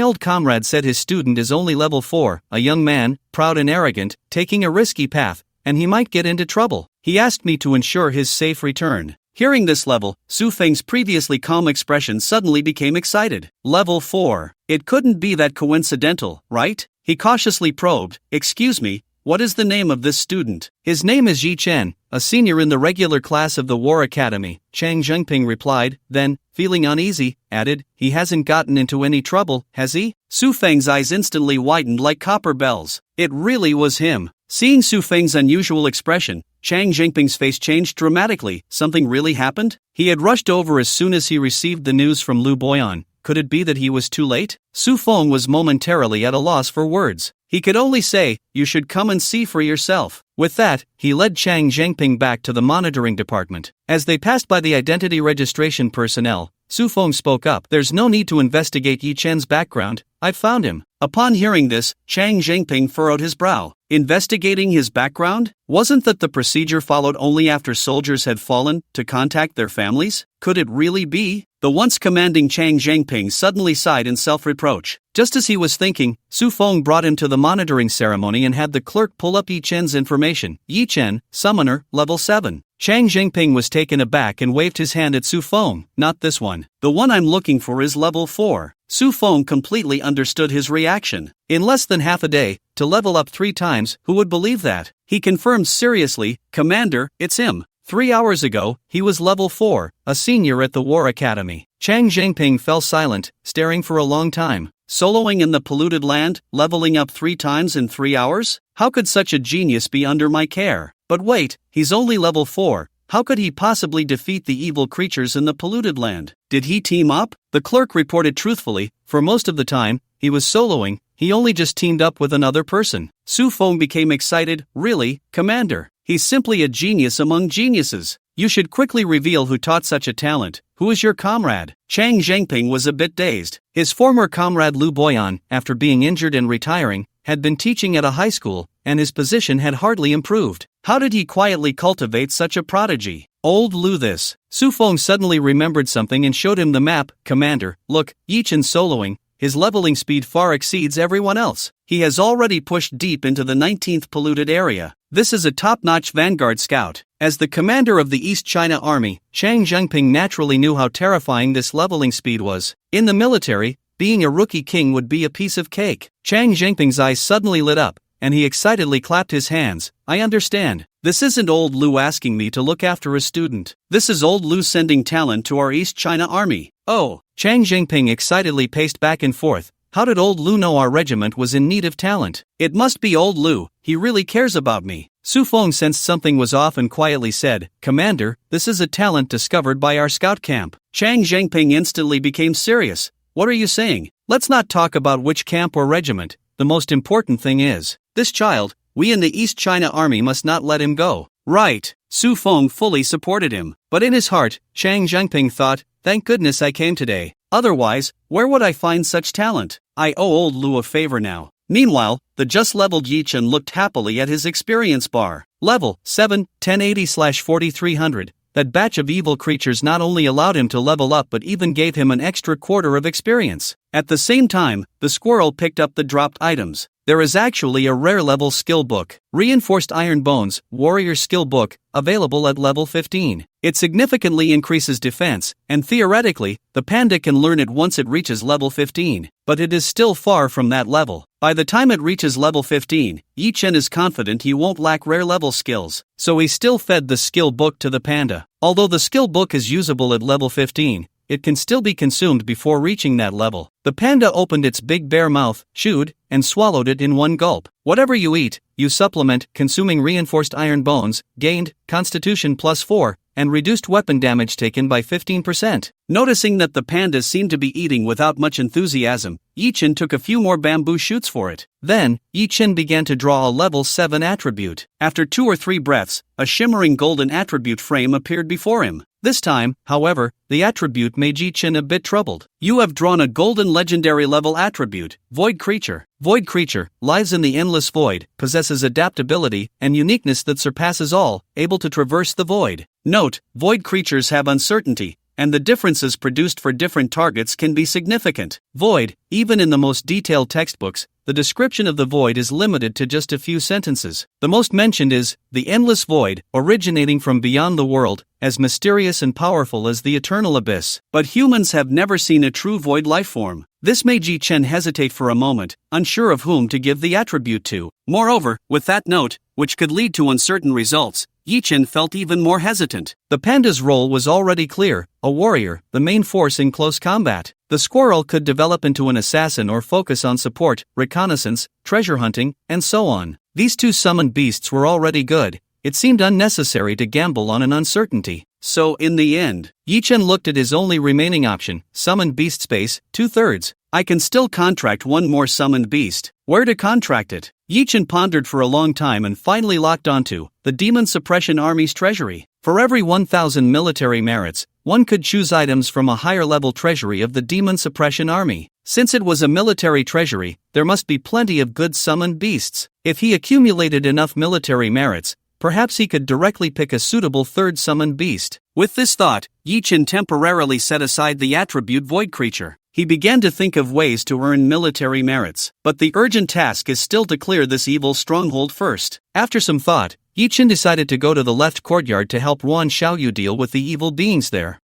old comrade said his student is only level 4, a young man, proud and arrogant, taking a risky path, and he might get into trouble. He asked me to ensure his safe return. Hearing this level, Su Feng's previously calm expression suddenly became excited. Level 4. It couldn't be that coincidental, right? He cautiously probed. Excuse me, what is the name of this student? His name is Yi Chen, a senior in the regular class of the War Academy, Chang Zhengping replied, then, feeling uneasy, added, he hasn't gotten into any trouble, has he? Su Feng's eyes instantly widened like copper bells. It really was him. Seeing Su Feng's unusual expression, Chang Zhengping's face changed dramatically. Something really happened? He had rushed over as soon as he received the news from Lu Boyan. Could it be that he was too late? Su Feng was momentarily at a loss for words. He could only say, you should come and see for yourself. With that, he led Chang Zhengping back to the monitoring department. As they passed by the identity registration personnel, Su Feng spoke up. There's no need to investigate Yi Chen's background. I've found him. Upon hearing this, Chang Zhengping furrowed his brow. Investigating his background? Wasn't that the procedure followed only after soldiers had fallen, to contact their families? Could it really be? The once commanding Chang Zhengping suddenly sighed in self-reproach. Just as he was thinking, Su Feng brought him to the monitoring ceremony and had the clerk pull up Yi Chen's information. Yi Chen, Summoner, Level 7. Chang Zhengping was taken aback and waved his hand at Su Feng. Not this one. The one I'm looking for is Level 4. Su Feng completely understood his reaction. In less than half a day, to level up 3 times, who would believe that? He confirmed seriously, Commander, it's him. 3 hours ago, he was level 4, a senior at the War Academy. Chang Zhengping fell silent, staring for a long time. Soloing in the polluted land, leveling up 3 times in 3 hours? How could such a genius be under my care? But wait, he's only level 4, How could he possibly defeat the evil creatures in the polluted land? Did he team up? The clerk reported truthfully, for most of the time, he was soloing, he only just teamed up with another person. Su Feng became excited. Really, Commander? He's simply a genius among geniuses. You should quickly reveal who taught such a talent. Who is your comrade? Chang Zhengping was a bit dazed. His former comrade Lu Boyan, after being injured and retiring, had been teaching at a high school, and his position had hardly improved. How did he quietly cultivate such a prodigy? Old Lu this. Su Feng suddenly remembered something and showed him the map. Commander, look, Yichin soloing, his leveling speed far exceeds everyone else. He has already pushed deep into the 19th polluted area. This is a top-notch vanguard scout. As the commander of the East China Army, Chang Zhengping naturally knew how terrifying this leveling speed was. In the military, being a rookie king would be a piece of cake. Chang Zhengping's eyes suddenly lit up, and he excitedly clapped his hands. I understand. This isn't old Lu asking me to look after a student. This is old Lu sending talent to our East China Army. Oh, Chang Zhengping excitedly paced back and forth. How did old Lu know our regiment was in need of talent? It must be old Lu, he really cares about me. Su Feng sensed something was off and quietly said, Commander, this is a talent discovered by our scout camp. Chang Zhengping instantly became serious. What are you saying? Let's not talk about which camp or regiment. The most important thing is, this child, we in the East China Army must not let him go. Right. Su Feng fully supported him. But in his heart, Chang Zhengping thought, thank goodness I came today. Otherwise, where would I find such talent? I owe old Lu a favor now. Meanwhile, the just-leveled Yichen looked happily at his experience bar. Level 7, 1080/4300. That batch of evil creatures not only allowed him to level up but even gave him an extra quarter of experience. At the same time, the squirrel picked up the dropped items. There is actually a rare level skill book, Reinforced Iron Bones, Warrior Skill Book, available at level 15. It significantly increases defense, and theoretically, the panda can learn it once it reaches level 15. But it is still far from that level. By the time it reaches level 15, Yichen is confident he won't lack rare level skills, so he still fed the skill book to the panda. Although the skill book is usable at level 15, it can still be consumed before reaching that level. The panda opened its big bare mouth, chewed, and swallowed it in one gulp. Whatever you eat, you supplement. Consuming Reinforced Iron Bones, gained Constitution +4, and reduced weapon damage taken by 15%. Noticing that the panda seemed to be eating without much enthusiasm, Yichen took a few more bamboo shoots for it. Then, Yichen began to draw a level 7 attribute. After 2 or 3 breaths, a shimmering golden attribute frame appeared before him. This time, however, the attribute made Yichen a bit troubled. You have drawn a golden legendary level attribute, Void Creature. Void Creature lives in the endless void, possesses adaptability and uniqueness that surpasses all, able to traverse the void. Note, void creatures have uncertainty, and the differences produced for different targets can be significant. Void, even in the most detailed textbooks, the description of the void is limited to just a few sentences. The most mentioned is, the endless void, originating from beyond the world, as mysterious and powerful as the eternal abyss. But humans have never seen a true void lifeform. This made Yichen hesitate for a moment, unsure of whom to give the attribute to. Moreover, with that note, which could lead to uncertain results, Yichen felt even more hesitant. The panda's role was already clear, a warrior, the main force in close combat. The squirrel could develop into an assassin or focus on support, reconnaissance, treasure hunting, and so on. These 2 summoned beasts were already good. It seemed unnecessary to gamble on an uncertainty. So in the end, Yichen looked at his only remaining option, summoned beast space, 2/3. I can still contract one more summoned beast. Where to contract it? Yichen pondered for a long time and finally locked onto the Demon Suppression Army's treasury. For every 1,000 military merits, one could choose items from a higher level treasury of the Demon Suppression Army. Since it was a military treasury, there must be plenty of good summoned beasts. If he accumulated enough military merits, perhaps he could directly pick a suitable 3rd summoned beast. With this thought, Yichen temporarily set aside the attribute Void Creature. He began to think of ways to earn military merits, but the urgent task is still to clear this evil stronghold first. After some thought, Yichen decided to go to the left courtyard to help Yuan Xiaoyu deal with the evil beings there.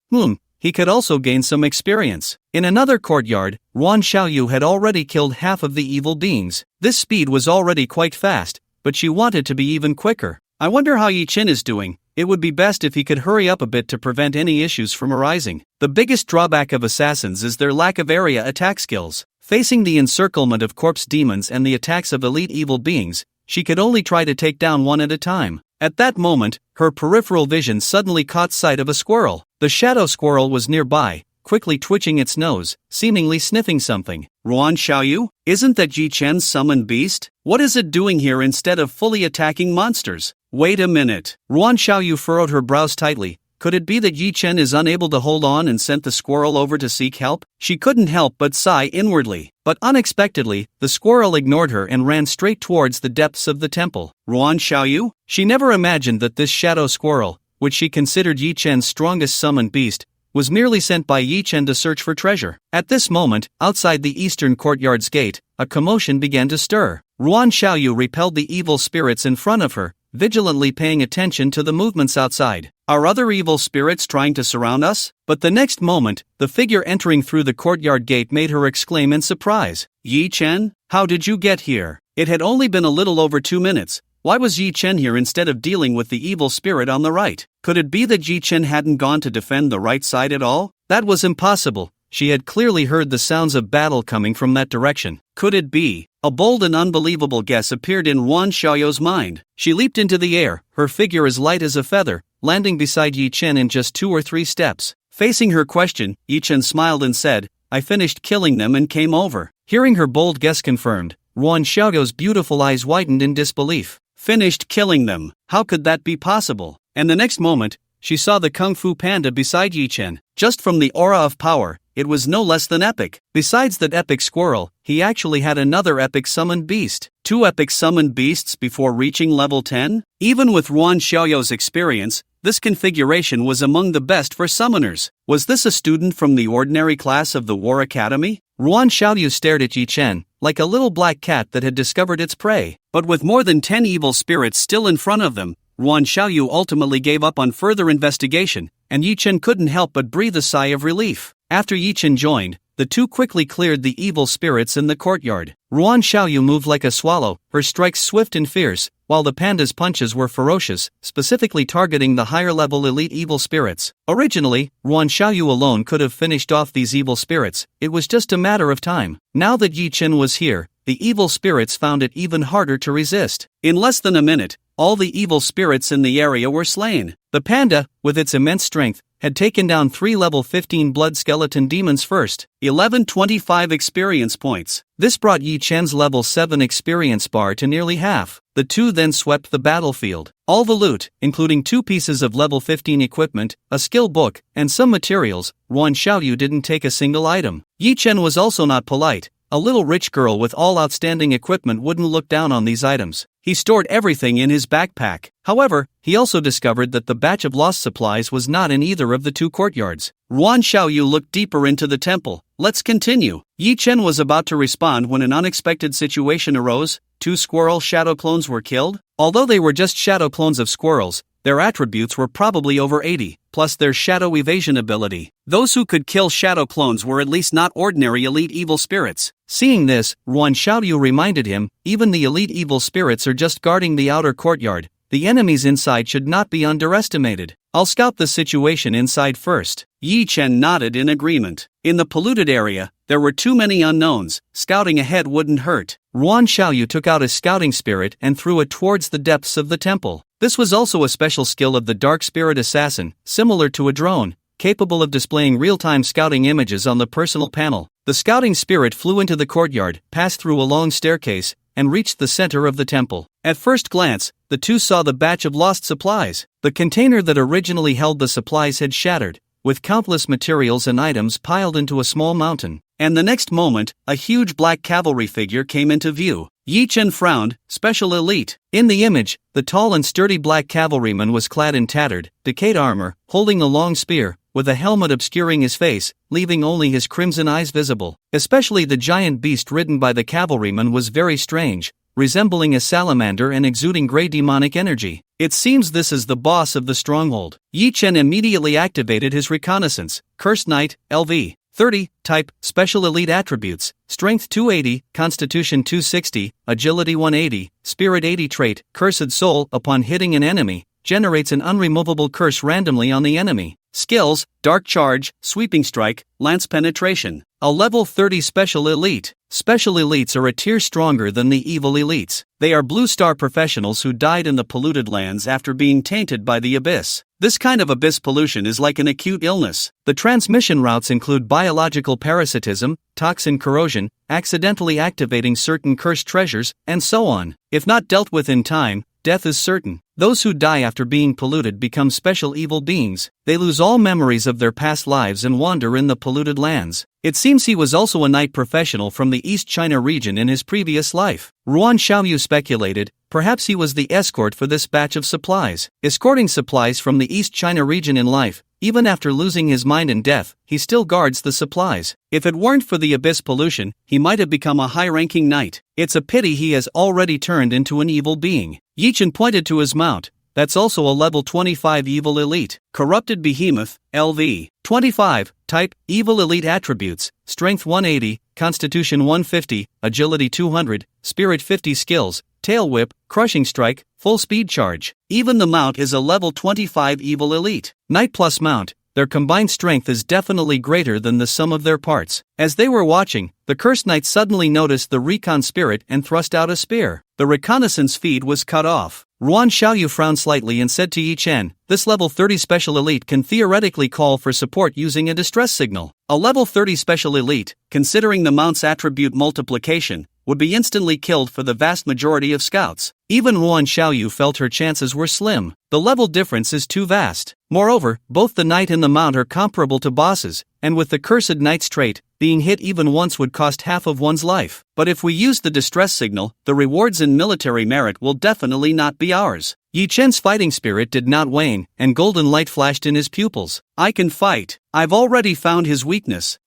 He could also gain some experience. In another courtyard, Yuan Xiaoyu had already killed half of the evil beings. This speed was already quite fast, but she wanted to be even quicker. I wonder how Yichen is doing. It would be best if he could hurry up a bit to prevent any issues from arising. The biggest drawback of assassins is their lack of area attack skills. Facing the encirclement of corpse demons and the attacks of elite evil beings, she could only try to take down one at a time. At that moment, her peripheral vision suddenly caught sight of a squirrel. The shadow squirrel was nearby, quickly twitching its nose, seemingly sniffing something. Ruan Xiaoyu? Isn't that Yi Chen's summoned beast? What is it doing here instead of fully attacking monsters? Wait a minute. Ruan Xiaoyu furrowed her brows tightly. Could it be that Yi Chen is unable to hold on and sent the squirrel over to seek help? She couldn't help but sigh inwardly. But unexpectedly, the squirrel ignored her and ran straight towards the depths of the temple. Ruan Xiaoyu? She never imagined that this shadow squirrel, which she considered Yi Chen's strongest summoned beast, was merely sent by Yi Chen to search for treasure. At this moment, outside the eastern courtyard's gate, a commotion began to stir. Ruan Xiaoyu repelled the evil spirits in front of her, vigilantly paying attention to the movements outside. Are other evil spirits trying to surround us? But the next moment, the figure entering through the courtyard gate made her exclaim in surprise. Yi Chen? How did you get here? It had only been a little over 2 minutes. Why was Yi Chen here instead of dealing with the evil spirit on the right? Could it be that Yi Chen hadn't gone to defend the right side at all? That was impossible. She had clearly heard the sounds of battle coming from that direction. Could it be? A bold and unbelievable guess appeared in Ruan Xiaoyu's mind. She leaped into the air, her figure as light as a feather, landing beside Yi Chen in just 2 or 3 steps. Facing her question, Yi Chen smiled and said, I finished killing them and came over. Hearing her bold guess confirmed, Ruan Xiaoyu's beautiful eyes widened in disbelief. Finished killing them? How could that be possible? And the next moment, she saw the Kung Fu Panda beside Yi Chen. Just from the aura of power, it was no less than epic. Besides that epic squirrel, he actually had another epic summoned beast. 2 epic summoned beasts before reaching level 10? Even with Ruan Xiaoyu's experience, this configuration was among the best for summoners. Was this a student from the ordinary class of the War Academy? Ruan Xiaoyu stared at Yi Chen, like a little black cat that had discovered its prey. But with more than 10 evil spirits still in front of them, Ruan Xiaoyu ultimately gave up on further investigation, and Yi Chen couldn't help but breathe a sigh of relief. After Yi Chen joined, the two quickly cleared the evil spirits in the courtyard. Ruan Xiaoyu moved like a swallow, her strikes swift and fierce, while the panda's punches were ferocious, specifically targeting the higher-level elite evil spirits. Originally, Ruan Xiaoyu alone could have finished off these evil spirits, it was just a matter of time. Now that Yi Chen was here, the evil spirits found it even harder to resist. In less than a minute, all the evil spirits in the area were slain. The panda, with its immense strength, had taken down 3 level 15 blood skeleton demons first. 1125 experience points. This brought Yi Chen's level 7 experience bar to nearly half. The two then swept the battlefield. All the loot, including 2 pieces of level 15 equipment, a skill book, and some materials, Ruan Xiaoyu didn't take a single item. Yi Chen was also not polite. A little rich girl with all outstanding equipment wouldn't look down on these items. He stored everything in his backpack. However, he also discovered that the batch of lost supplies was not in either of the 2 courtyards. Ruan Xiaoyu looked deeper into the temple. Let's continue. Yi Chen was about to respond when an unexpected situation arose. 2 squirrel shadow clones were killed. Although they were just shadow clones of squirrels, their attributes were probably over 80, plus their shadow evasion ability. Those who could kill shadow clones were at least not ordinary elite evil spirits. Seeing this, Ruan Xiaoyu reminded him, even the elite evil spirits are just guarding the outer courtyard. The enemies inside should not be underestimated. I'll scout the situation inside first. Yi Chen nodded in agreement. In the polluted area, there were too many unknowns. Scouting ahead wouldn't hurt. Ruan Xiaoyu took out his scouting spirit and threw it towards the depths of the temple. This was also a special skill of the Dark Spirit Assassin, similar to a drone, capable of displaying real-time scouting images on the personal panel. The scouting spirit flew into the courtyard, passed through a long staircase, and reached the center of the temple. At first glance, the two saw the batch of lost supplies. The container that originally held the supplies had shattered, with countless materials and items piled into a small mountain. And the next moment, a huge black cavalry figure came into view. Yi Chen frowned, special elite. In the image, the tall and sturdy black cavalryman was clad in tattered, decayed armor, holding a long spear, with a helmet obscuring his face, leaving only his crimson eyes visible. Especially the giant beast ridden by the cavalryman was very strange, resembling a salamander and exuding gray demonic energy. It seems this is the boss of the stronghold. Yi Chen immediately activated his reconnaissance. Cursed Knight, LV. 30, type, special elite attributes, strength 280, constitution 260, agility 180, spirit 80 trait, cursed soul. Upon hitting an enemy, generates an unremovable curse randomly on the enemy. Skills: Dark Charge, Sweeping Strike, Lance Penetration. A level 30 Special Elite. Special Elites are a tier stronger than the Evil Elites. They are Blue Star professionals who died in the polluted lands after being tainted by the Abyss. This kind of Abyss pollution is like an acute illness. The transmission routes include biological parasitism, toxin corrosion, accidentally activating certain cursed treasures, and so on. If not dealt with in time, death is certain. Those who die after being polluted become special evil beings. They lose all memories of their past lives and wander in the polluted lands. It seems he was also a night professional from the East China region in his previous life. Ruan Xiaoyu speculated, perhaps he was the escort for this batch of supplies. Escorting supplies from the East China region in life, even after losing his mind in death, he still guards the supplies. If it weren't for the Abyss pollution, he might have become a high-ranking knight. It's a pity he has already turned into an evil being. Yichen pointed to his mount. That's also a level 25 Evil Elite. Corrupted Behemoth, LV. 25, Type, Evil Elite Attributes, Strength 180, Constitution 150, Agility 200, Spirit 50 Skills, Tail Whip, Crushing Strike, Full Speed Charge. Even the mount is a level 25 Evil Elite. Knight plus mount, their combined strength is definitely greater than the sum of their parts. As they were watching, the Cursed Knight suddenly noticed the recon spirit and thrust out a spear. The reconnaissance feed was cut off. Ruan Xiaoyu frowned slightly and said to Yi Chen, this level 30 Special Elite can theoretically call for support using a distress signal. A level 30 Special Elite, considering the mount's attribute multiplication, would be instantly killed for the vast majority of scouts. Even Ruan Xiaoyu felt her chances were slim. The level difference is too vast. Moreover, both the knight and the mount are comparable to bosses, and with the Cursed Knight's trait, being hit even once would cost half of one's life. But if we use the distress signal, the rewards in military merit will definitely not be ours. Yi Chen's fighting spirit did not wane, and golden light flashed in his pupils. I can fight. I've already found his weakness.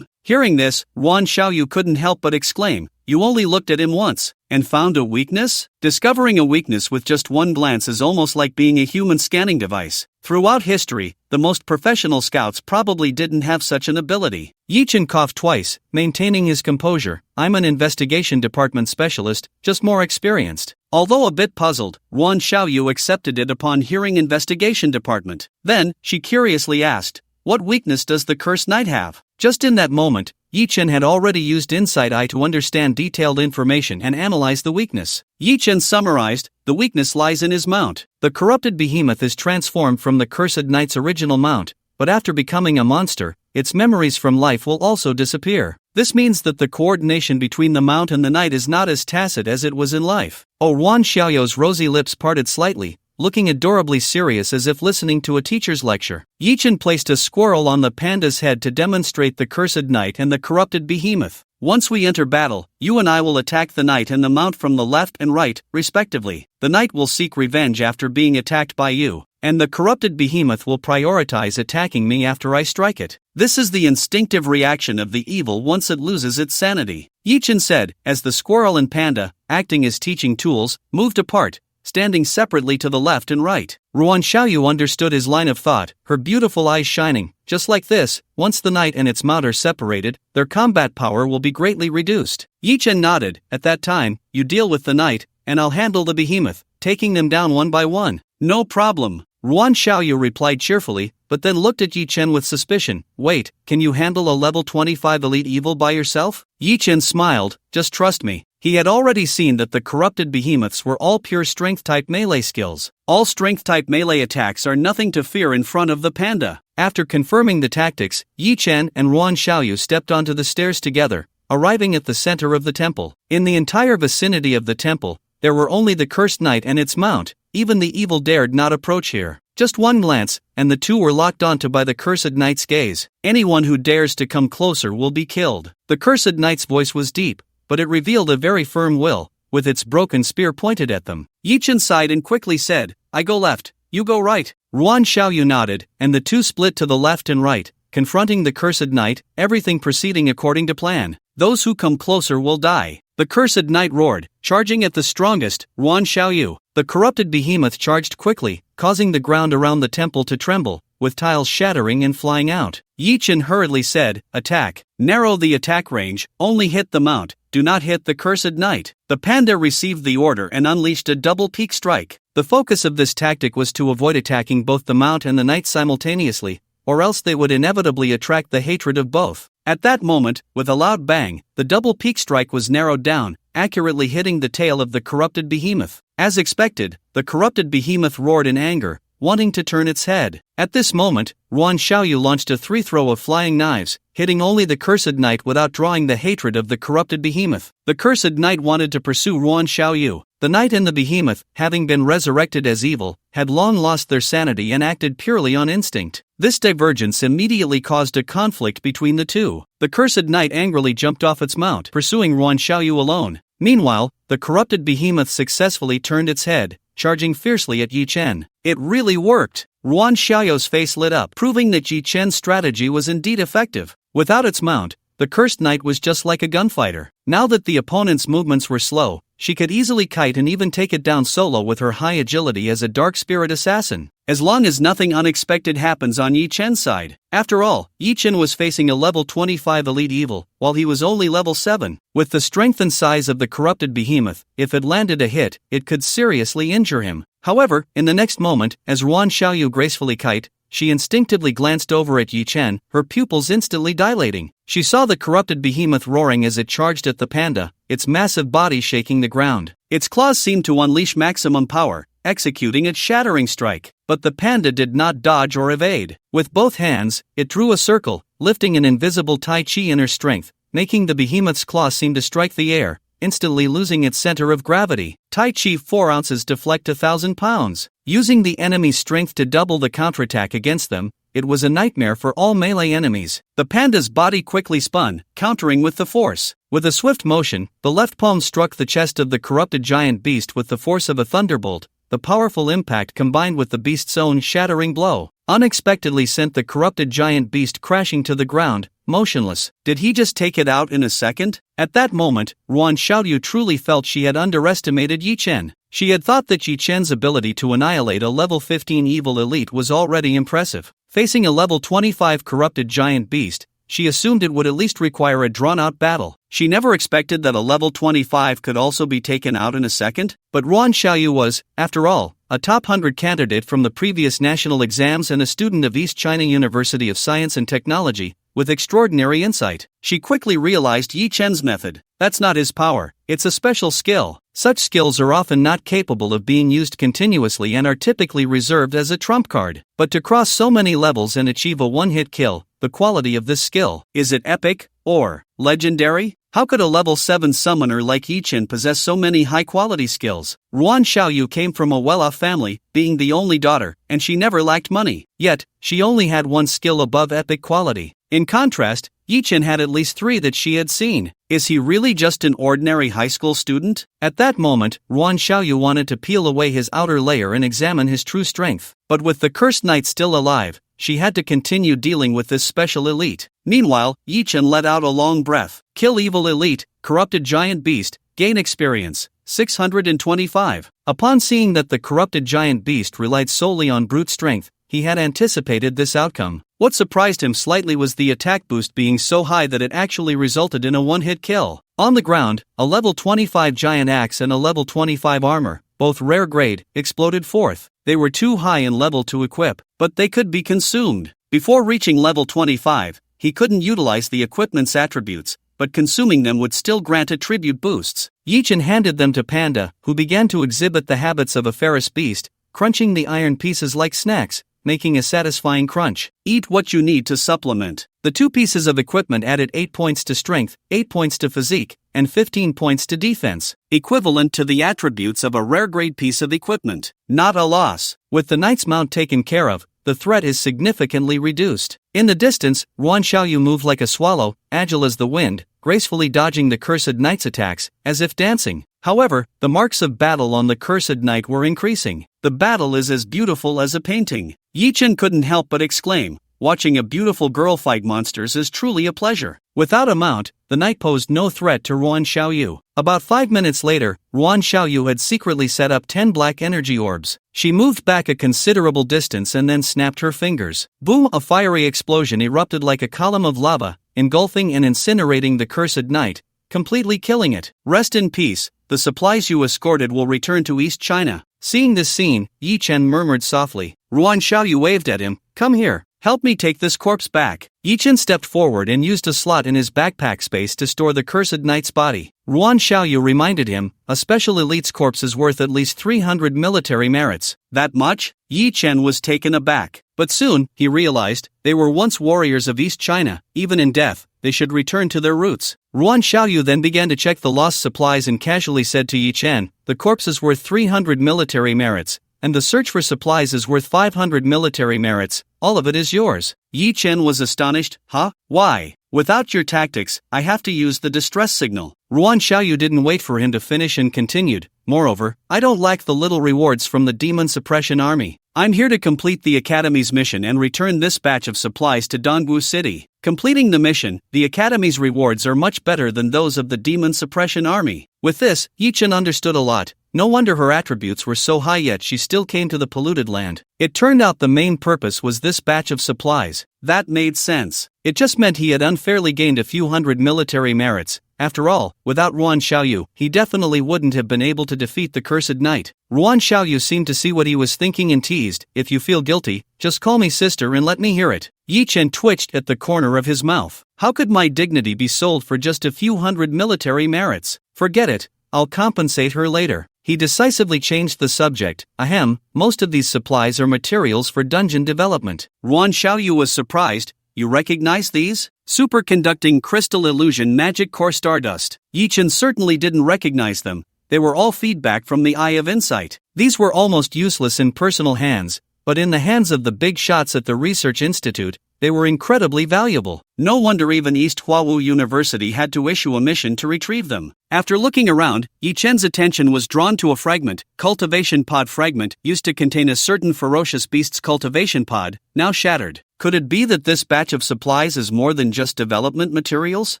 Hearing this, Ruan Xiaoyu couldn't help but exclaim, you only looked at him once, and found a weakness? Discovering a weakness with just one glance is almost like being a human scanning device. Throughout history, the most professional scouts probably didn't have such an ability. Yi Chen coughed twice, maintaining his composure. I'm an investigation department specialist, just more experienced. Although a bit puzzled, Ruan Xiaoyu accepted it upon hearing investigation department. Then, she curiously asked, what weakness does the Cursed Knight have? Just in that moment, Yi Chen had already used Insight Eye to understand detailed information and analyze the weakness. Yi Chen summarized, the weakness lies in his mount. The corrupted behemoth is transformed from the Cursed Knight's original mount, but after becoming a monster, its memories from life will also disappear. This means that the coordination between the mount and the knight is not as tacit as it was in life. Ruan Xiaoyu's rosy lips parted slightly, looking adorably serious as if listening to a teacher's lecture. Yi Chen placed a squirrel on the panda's head to demonstrate the Cursed Knight and the corrupted behemoth. Once we enter battle, you and I will attack the knight and the mount from the left and right, respectively. The knight will seek revenge after being attacked by you, and the corrupted behemoth will prioritize attacking me after I strike it. This is the instinctive reaction of the evil once it loses its sanity. Yi Chen said, as the squirrel and panda, acting as teaching tools, moved apart, standing separately to the left and right. Ruan Xiaoyu understood his line of thought, her beautiful eyes shining. Just like this, once the knight and its mount are separated, their combat power will be greatly reduced. Yi Chen nodded. At that time, you deal with the knight, and I'll handle the behemoth, taking them down one by one. No problem. Ruan Xiaoyu replied cheerfully, but then looked at Yi Chen with suspicion. Wait, can you handle a level 25 elite evil by yourself? Yi Chen smiled, just trust me. He had already seen that the corrupted behemoths were all pure strength-type melee skills. All strength-type melee attacks are nothing to fear in front of the panda. After confirming the tactics, Yi Chen and Ruan Xiaoyu stepped onto the stairs together, arriving at the center of the temple. In the entire vicinity of the temple, there were only the Cursed Knight and its mount. Even the evil dared not approach here. Just one glance, and the two were locked onto by the Cursed Knight's gaze. Anyone who dares to come closer will be killed. The Cursed Knight's voice was deep, but it revealed a very firm will, with its broken spear pointed at them. Yi Chen sighed and quickly said, I go left, you go right. Ruan Xiaoyu nodded, and the two split to the left and right, confronting the Cursed Knight, everything proceeding according to plan. Those who come closer will die. The Cursed Knight roared, charging at the strongest, Ruan Xiaoyu. The corrupted behemoth charged quickly, causing the ground around the temple to tremble, with tiles shattering and flying out. Yi Chen hurriedly said, attack. Narrow the attack range, only hit the mount. do not hit the cursed knight. The panda received the order and unleashed a double peak strike. The focus of this tactic was to avoid attacking both the mount and the knight simultaneously, or else they would inevitably attract the hatred of both. At that moment, with a loud bang, the double peak strike was narrowed down, accurately hitting the tail of the corrupted behemoth. As expected, the corrupted behemoth roared in anger, wanting to turn its head. At this moment, Ruan Xiaoyu launched a throw of flying knives, hitting only the cursed knight without drawing the hatred of the corrupted behemoth. The cursed knight wanted to pursue Ruan Xiaoyu. The knight and the behemoth, having been resurrected as evil, had long lost their sanity and acted purely on instinct. This divergence immediately caused a conflict between the two. The cursed knight angrily jumped off its mount, pursuing Ruan Xiaoyu alone. Meanwhile, the corrupted behemoth successfully turned its head, charging fiercely at Yi Chen. It really worked! Ruan Xiaoyu's face lit up, proving that Yi Chen's strategy was indeed effective. Without its mount, the cursed knight was just like a gunfighter. Now that the opponent's movements were slow, she could easily kite and even take it down solo with her high agility as a dark spirit assassin, as long as nothing unexpected happens on Yi Chen's side. After all, Yi Chen was facing a level 25 elite evil, while he was only level 7. With the strength and size of the corrupted behemoth, if it landed a hit, it could seriously injure him. However, in the next moment, as Ruan Xiaoyu gracefully kite, she instinctively glanced over at Yi Chen, her pupils instantly dilating. She saw the corrupted behemoth roaring as it charged at the panda, its massive body shaking the ground. Its claws seemed to unleash maximum power, executing its shattering strike. But the panda did not dodge or evade. With both hands, it drew a circle, lifting an invisible Tai Chi inner strength, making the behemoth's claws seem to strike the air, instantly losing its center of gravity. Tai Chi 4 ounces deflect 1,000 pounds. Using the enemy's strength to double the counterattack against them, it was a nightmare for all melee enemies. The panda's body quickly spun, countering with the force. With a swift motion, the left palm struck the chest of the corrupted giant beast with the force of a thunderbolt. The powerful impact combined with the beast's own shattering blow unexpectedly sent the corrupted giant beast crashing to the ground, motionless. Did he just take it out in a second? At that moment, Ruan Xiaoyu truly felt she had underestimated Yi Chen. She had thought that Yi Chen's ability to annihilate a level 15 evil elite was already impressive. Facing a level 25 corrupted giant beast, she assumed it would at least require a drawn-out battle. She never expected that a level 25 could also be taken out in a second. But Ruan Xiaoyu was, after all, a top 100 candidate from the previous national exams and a student of East China University of Science and Technology, with extraordinary insight. She quickly realized Yi Chen's method. That's not his power, it's a special skill. Such skills are often not capable of being used continuously and are typically reserved as a trump card. But to cross so many levels and achieve a one-hit kill, the quality of this skill, is it epic or legendary? How could a level 7 summoner like Yi Chen possess so many high-quality skills? Ruan Xiaoyu came from a well-off family, being the only daughter, and she never lacked money. Yet, she only had one skill above epic quality. In contrast, Yi Chen had at least 3 that she had seen. Is he really just an ordinary high school student? At that moment, Ruan Xiaoyu wanted to peel away his outer layer and examine his true strength. But with the cursed knight still alive, she had to continue dealing with this special elite. Meanwhile, Yi Chen let out a long breath. Kill evil elite, corrupted giant beast, gain experience, 625. Upon seeing that the corrupted giant beast relied solely on brute strength, he had anticipated this outcome. What surprised him slightly was the attack boost being so high that it actually resulted in a one-hit kill. On the ground, a level 25 giant axe and a level 25 armor, both rare grade, exploded forth. They were too high in level to equip, but they could be consumed. Before reaching level 25, he couldn't utilize the equipment's attributes, but consuming them would still grant attribute boosts. Yi Chen handed them to Panda, who began to exhibit the habits of a ferrous beast, crunching the iron pieces like snacks, making a satisfying crunch. Eat what you need to supplement. The 2 pieces of equipment added 8 points to strength, 8 points to physique, and 15 points to defense, equivalent to the attributes of a rare grade piece of equipment. Not a loss. With the knight's mount taken care of, the threat is significantly reduced. In the distance, Ruan Xiaoyu moved like a swallow, agile as the wind, gracefully dodging the cursed knight's attacks, as if dancing. However, the marks of battle on the cursed knight were increasing. The battle is as beautiful as a painting. Yi Chen couldn't help but exclaim, watching a beautiful girl fight monsters is truly a pleasure. Without a mount, the knight posed no threat to Ruan Xiaoyu. About 5 minutes later, Ruan Xiaoyu had secretly set up 10 black energy orbs. She moved back a considerable distance and then snapped her fingers. Boom! A fiery explosion erupted like a column of lava, engulfing and incinerating the cursed knight, completely killing it. Rest in peace, the supplies you escorted will return to East China. Seeing this scene, Yi Chen murmured softly. Ruan Xiaoyu waved at him. Come here, help me take this corpse back. Yi Chen stepped forward and used a slot in his backpack space to store the cursed knight's body. Ruan Xiaoyu reminded him, a special elite's corpse is worth at least 300 military merits. That much? Yi Chen was taken aback. But soon, he realized, they were once warriors of East China. Even in death, they should return to their roots. Ruan Xiaoyu then began to check the lost supplies and casually said to Yi Chen, the corpse is worth 300 military merits, and the search for supplies is worth 500 military merits. All of it is yours. Yi Chen was astonished. Huh? Why? Without your tactics, I have to use the distress signal. Ruan Xiaoyu didn't wait for him to finish and continued. Moreover, I don't lack the little rewards from the demon suppression army. I'm here to complete the Academy's mission and return this batch of supplies to Dongwu City. Completing the mission, the Academy's rewards are much better than those of the demon suppression army. With this, Yi Chen understood a lot. No wonder her attributes were so high, yet she still came to the polluted land. It turned out the main purpose was this batch of supplies. That made sense. It just meant he had unfairly gained a few hundred military merits. After all, without Ruan Xiaoyu, he definitely wouldn't have been able to defeat the cursed knight. Ruan Xiaoyu seemed to see what he was thinking and teased, if you feel guilty, just call me sister and let me hear it. Yi Chen twitched at the corner of his mouth. How could my dignity be sold for just a few hundred military merits? Forget it, I'll compensate her later. He decisively changed the subject. Ahem, most of these supplies are materials for dungeon development. Ruan Xiaoyu was surprised. You recognize these? Superconducting crystal illusion magic core stardust. Yi Chen certainly didn't recognize them. They were all feedback from the Eye of Insight. These were almost useless in personal hands, but in the hands of the big shots at the Research Institute, they were incredibly valuable. No wonder even East Huawu University had to issue a mission to retrieve them. After looking around, Yi Chen's attention was drawn to a fragment, cultivation pod fragment, used to contain a certain ferocious beast's cultivation pod, now shattered. Could it be that this batch of supplies is more than just development materials?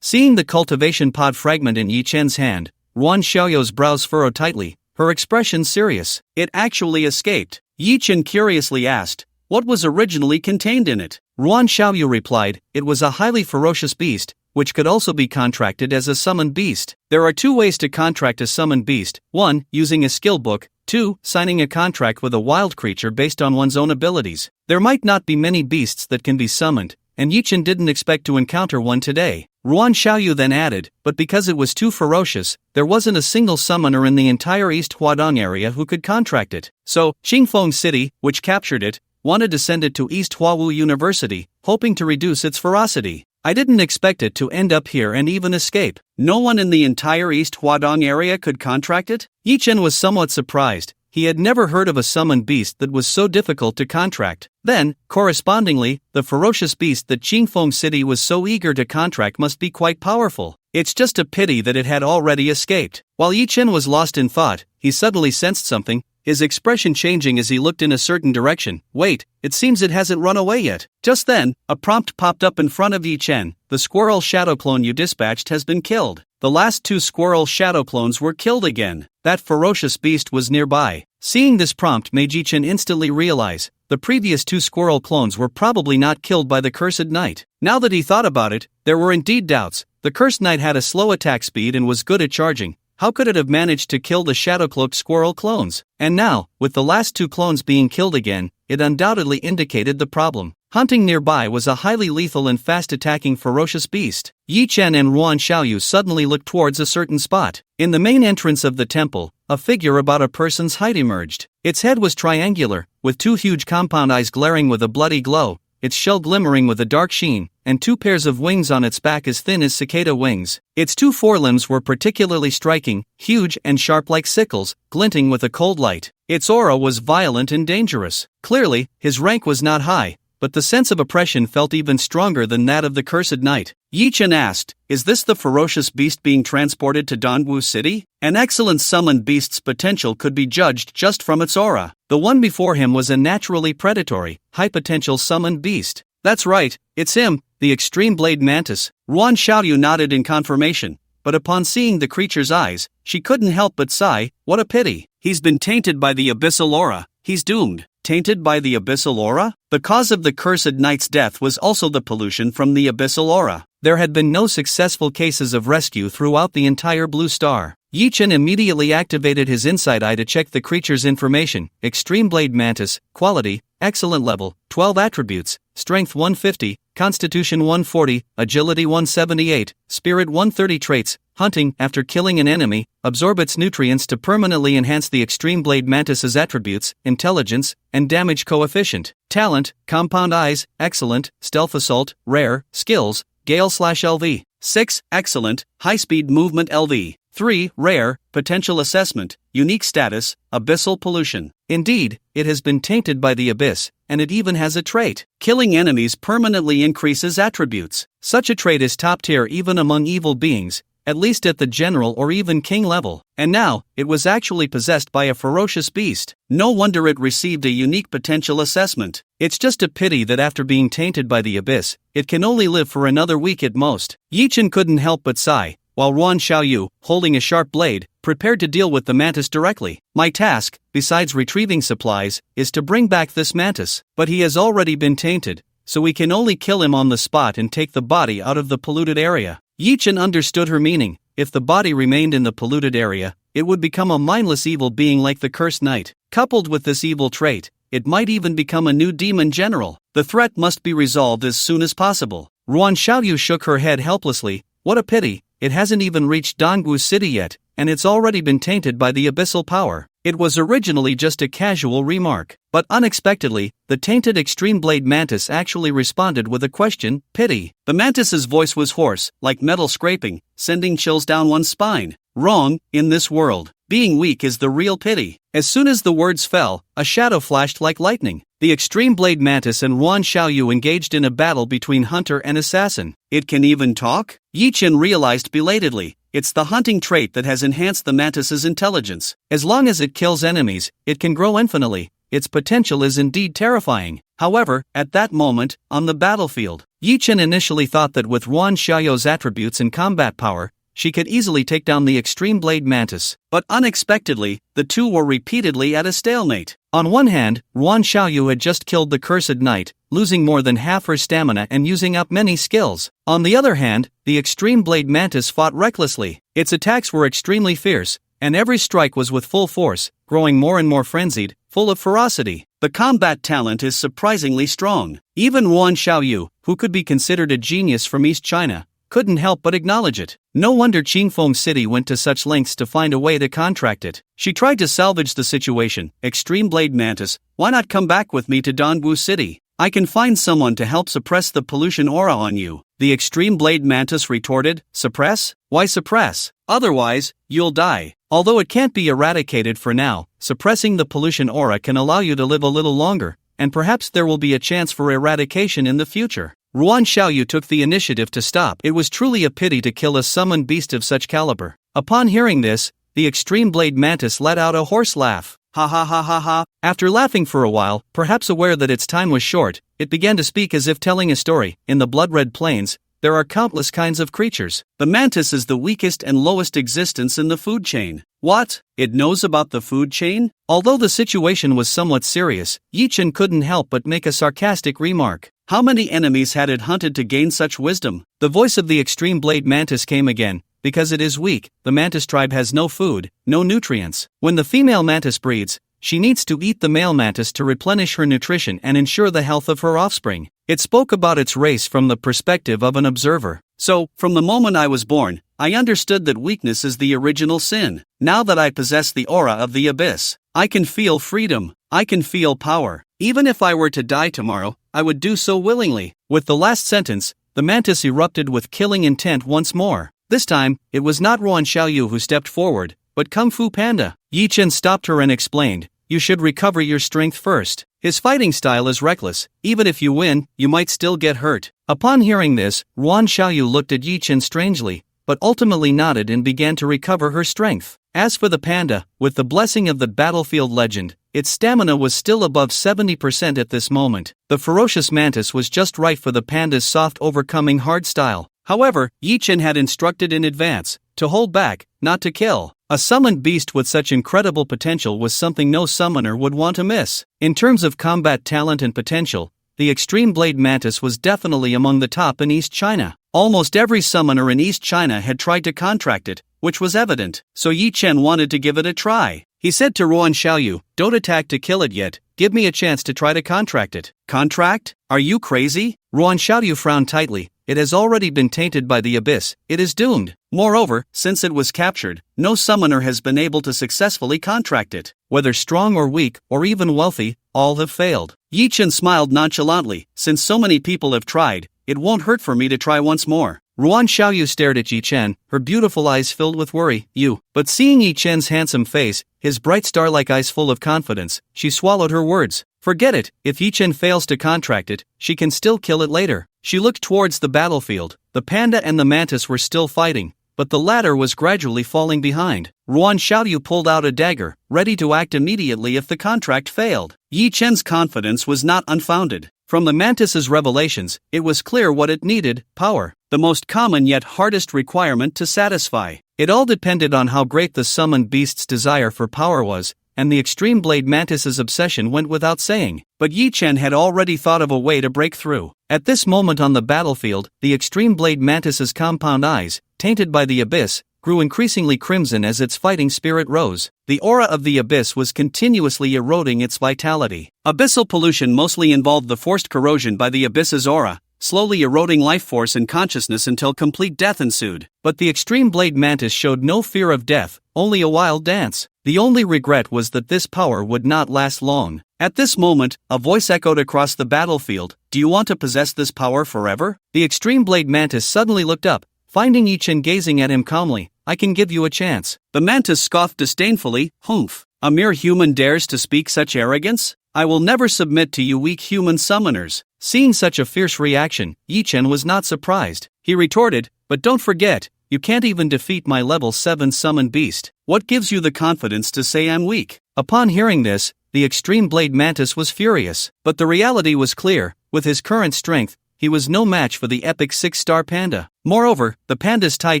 Seeing the cultivation pod fragment in Yi Chen's hand, Ruan Xiaoyu's brows furrowed tightly, her expression serious. It actually escaped. Yi Chen curiously asked, what was originally contained in it? Ruan Xiaoyu replied, it was a highly ferocious beast, which could also be contracted as a summoned beast. There are two ways to contract a summoned beast. 1. Using a skill book. 2. Signing a contract with a wild creature based on one's own abilities. There might not be many beasts that can be summoned, and Yi Chen didn't expect to encounter one today. Ruan Xiaoyu then added, but because it was too ferocious, there wasn't a single summoner in the entire East Huadong area who could contract it. So, Qingfeng City, which captured it, wanted to send it to East Huawu University, hoping to reduce its ferocity. I didn't expect it to end up here and even escape. No one in the entire East Huadong area could contract it? Yi Chen was somewhat surprised. He had never heard of a summoned beast that was so difficult to contract. Then, correspondingly, the ferocious beast that Qingfeng City was so eager to contract must be quite powerful. It's just a pity that it had already escaped. While Yi Chen was lost in thought, he suddenly sensed something, his expression changing as he looked in a certain direction. Wait, it seems it hasn't run away yet. Just then, a prompt popped up in front of Yi Chen. The squirrel shadow clone you dispatched has been killed. The last two squirrel shadow clones were killed again. That ferocious beast was nearby. Seeing this prompt made Yi Chen instantly realize, the previous two squirrel clones were probably not killed by the cursed knight. Now that he thought about it, there were indeed doubts. The cursed knight had a slow attack speed and was good at charging. How could it have managed to kill the shadow-cloaked squirrel clones? And now, with the last two clones being killed again, it undoubtedly indicated the problem. Hunting nearby was a highly lethal and fast-attacking ferocious beast. Yi Chen and Ruan Xiaoyu suddenly looked towards a certain spot. In the main entrance of the temple, a figure about a person's height emerged. Its head was triangular, with two huge compound eyes glaring with a bloody glow, its shell glimmering with a dark sheen, and two pairs of wings on its back as thin as cicada wings. Its two forelimbs were particularly striking, huge and sharp like sickles, glinting with a cold light. Its aura was violent and dangerous. Clearly, his rank was not high, but the sense of oppression felt even stronger than that of the cursed knight. Yi Chen asked, is this the ferocious beast being transported to Dongwu City? An excellent summoned beast's potential could be judged just from its aura. The one before him was a naturally predatory, high-potential summoned beast. That's right, it's him, the Extreme Blade Mantis. Ruan Xiaoyu nodded in confirmation, but upon seeing the creature's eyes, she couldn't help but sigh, what a pity. He's been tainted by the abyssal aura. He's doomed. Tainted by the abyssal aura? The cause of the cursed knight's death was also the pollution from the abyssal aura. There had been no successful cases of rescue throughout the entire Blue Star. Yi-Chen immediately activated his Insight Eye to check the creature's information: Extreme Blade Mantis, Quality, Excellent Level, 12 Attributes, Strength 150, Constitution 140, Agility 178, Spirit 130 Traits, Hunting. After killing an enemy, absorb its nutrients to permanently enhance the Extreme Blade Mantis's attributes, Intelligence, and Damage Coefficient. Talent, Compound Eyes, Excellent, Stealth Assault, Rare, Skills, Gale/LV. 6. Excellent, High-Speed Movement LV. 3. Rare, Potential Assessment, Unique Status, Abyssal Pollution. Indeed, it has been tainted by the abyss, and it even has a trait. Killing enemies permanently increases attributes. Such a trait is top tier even among evil beings, at least at the general or even king level. And now, it was actually possessed by a ferocious beast. No wonder it received a unique potential assessment. It's just a pity that after being tainted by the abyss, it can only live for another week at most. Yi-Chen couldn't help but sigh, while Ruan Xiaoyu, holding a sharp blade, prepared to deal with the mantis directly. My task, besides retrieving supplies, is to bring back this mantis. But he has already been tainted, so we can only kill him on the spot and take the body out of the polluted area. Yi-Chen understood her meaning. If the body remained in the polluted area, it would become a mindless evil being like the Cursed Knight. Coupled with this evil trait, it might even become a new demon general. The threat must be resolved as soon as possible. Ruan Xiaoyu shook her head helplessly. What a pity, it hasn't even reached Dongwu City yet, and it's already been tainted by the abyssal power. It was originally just a casual remark, but unexpectedly, the tainted Extreme Blade Mantis actually responded with a question: pity. The mantis's voice was hoarse, like metal scraping, sending chills down one's spine. Wrong, in this world, being weak is the real pity. As soon as the words fell, a shadow flashed like lightning. The Extreme Blade Mantis and Ruan Xiaoyu engaged in a battle between hunter and assassin. It can even talk? Yi-Chen realized belatedly. It's the hunting trait that has enhanced the mantis's intelligence. As long as it kills enemies, it can grow infinitely. Its potential is indeed terrifying. However, at that moment, on the battlefield, Yi-Chen initially thought that with Ruan Xiaoyu's attributes and combat power, she could easily take down the Extreme Blade Mantis. But unexpectedly, the two were repeatedly at a stalemate. On one hand, Ruan Xiaoyu had just killed the Cursed Knight, losing more than half her stamina and using up many skills. On the other hand, the Extreme Blade Mantis fought recklessly. Its attacks were extremely fierce, and every strike was with full force, growing more and more frenzied, full of ferocity. The combat talent is surprisingly strong. Even Ruan Xiaoyu, who could be considered a genius from East China, couldn't help but acknowledge it. No wonder Qingfeng City went to such lengths to find a way to contract it. She tried to salvage the situation. Extreme Blade Mantis, why not come back with me to Dongwu City? I can find someone to help suppress the pollution aura on you. The Extreme Blade Mantis retorted. Suppress? Why suppress? Otherwise, you'll die. Although it can't be eradicated for now, suppressing the pollution aura can allow you to live a little longer, and perhaps there will be a chance for eradication in the future. Ruan Xiaoyu took the initiative to stop. It was truly a pity to kill a summoned beast of such caliber. Upon hearing this, the Extreme Blade Mantis let out a hoarse laugh. Ha ha ha ha ha. After laughing for a while, perhaps aware that its time was short, it began to speak as if telling a story. In the blood-red plains, there are countless kinds of creatures. The mantis is the weakest and lowest existence in the food chain. What? It knows about the food chain? Although the situation was somewhat serious, Yi-Chen couldn't help but make a sarcastic remark. How many enemies had it hunted to gain such wisdom? The voice of the Extreme Blade Mantis came again. Because it is weak, the mantis tribe has no food, no nutrients. When the female mantis breeds, she needs to eat the male mantis to replenish her nutrition and ensure the health of her offspring. It spoke about its race from the perspective of an observer. So, from the moment I was born, I understood that weakness is the original sin. Now that I possess the aura of the abyss, I can feel freedom. I can feel power. Even if I were to die tomorrow, I would do so willingly. With the last sentence, the mantis erupted with killing intent once more. This time, it was not Ruan Xiaoyu who stepped forward, but Kung Fu Panda. Yi-Chen stopped her and explained, "You should recover your strength first. His fighting style is reckless. Even if you win, you might still get hurt." Upon hearing this, Ruan Xiaoyu looked at Yi-Chen strangely, but ultimately nodded and began to recover her strength. As for the panda, with the blessing of the battlefield legend, its stamina was still above 70% at this moment. The ferocious mantis was just right for the panda's soft overcoming hard style. However, Yi-Chen had instructed in advance, to hold back, not to kill. A summoned beast with such incredible potential was something no summoner would want to miss. In terms of combat talent and potential, the extreme blade mantis was definitely among the top in East China. Almost every summoner in East China had tried to contract it, which was evident, so Yi Chen wanted to give it a try. He said to Ruan Xiaoyu, "Don't attack to kill it yet, give me a chance to try to contract it." "Contract? Are you crazy?" Ruan Xiaoyu frowned tightly. "It has already been tainted by the abyss, it is doomed. Moreover, since it was captured, no summoner has been able to successfully contract it. Whether strong or weak, or even wealthy, all have failed." Yi Chen smiled nonchalantly. "Since so many people have tried, it won't hurt for me to try once more." Ruan Xiaoyu stared at Yi Chen, her beautiful eyes filled with worry. But seeing Yi Chen's handsome face, his bright star-like eyes full of confidence, she swallowed her words. Forget it, if Yi Chen fails to contract it, she can still kill it later. She looked towards the battlefield. The panda and the mantis were still fighting, but the latter was gradually falling behind. Ruan Xiaoyu pulled out a dagger, ready to act immediately if the contract failed. Yi Chen's confidence was not unfounded. From the mantis's revelations, it was clear what it needed: power. The most common yet hardest requirement to satisfy. It all depended on how great the summoned beast's desire for power was, and the extreme blade mantis's obsession went without saying. But Yi Chen had already thought of a way to break through. At this moment on the battlefield, the extreme blade mantis's compound eyes, tainted by the abyss, grew increasingly crimson as its fighting spirit rose. The aura of the abyss was continuously eroding its vitality. Abyssal pollution mostly involved the forced corrosion by the abyss's aura, slowly eroding life force and consciousness until complete death ensued. But the extreme blade mantis showed no fear of death, only a wild dance. The only regret was that this power would not last long. At this moment, a voice echoed across the battlefield. "Do you want to possess this power forever?" The extreme blade mantis suddenly looked up, finding Yi Chen gazing at him calmly. "I can give you a chance." The mantis scoffed disdainfully. "Humph! A mere human dares to speak such arrogance? I will never submit to you weak human summoners." Seeing such a fierce reaction, Yi Chen was not surprised. He retorted, "But don't forget, you can't even defeat my level 7 summoned beast. What gives you the confidence to say I'm weak?" Upon hearing this, the extreme blade mantis was furious. But the reality was clear: with his current strength, he was no match for the epic 6-star panda. Moreover, the panda's Tai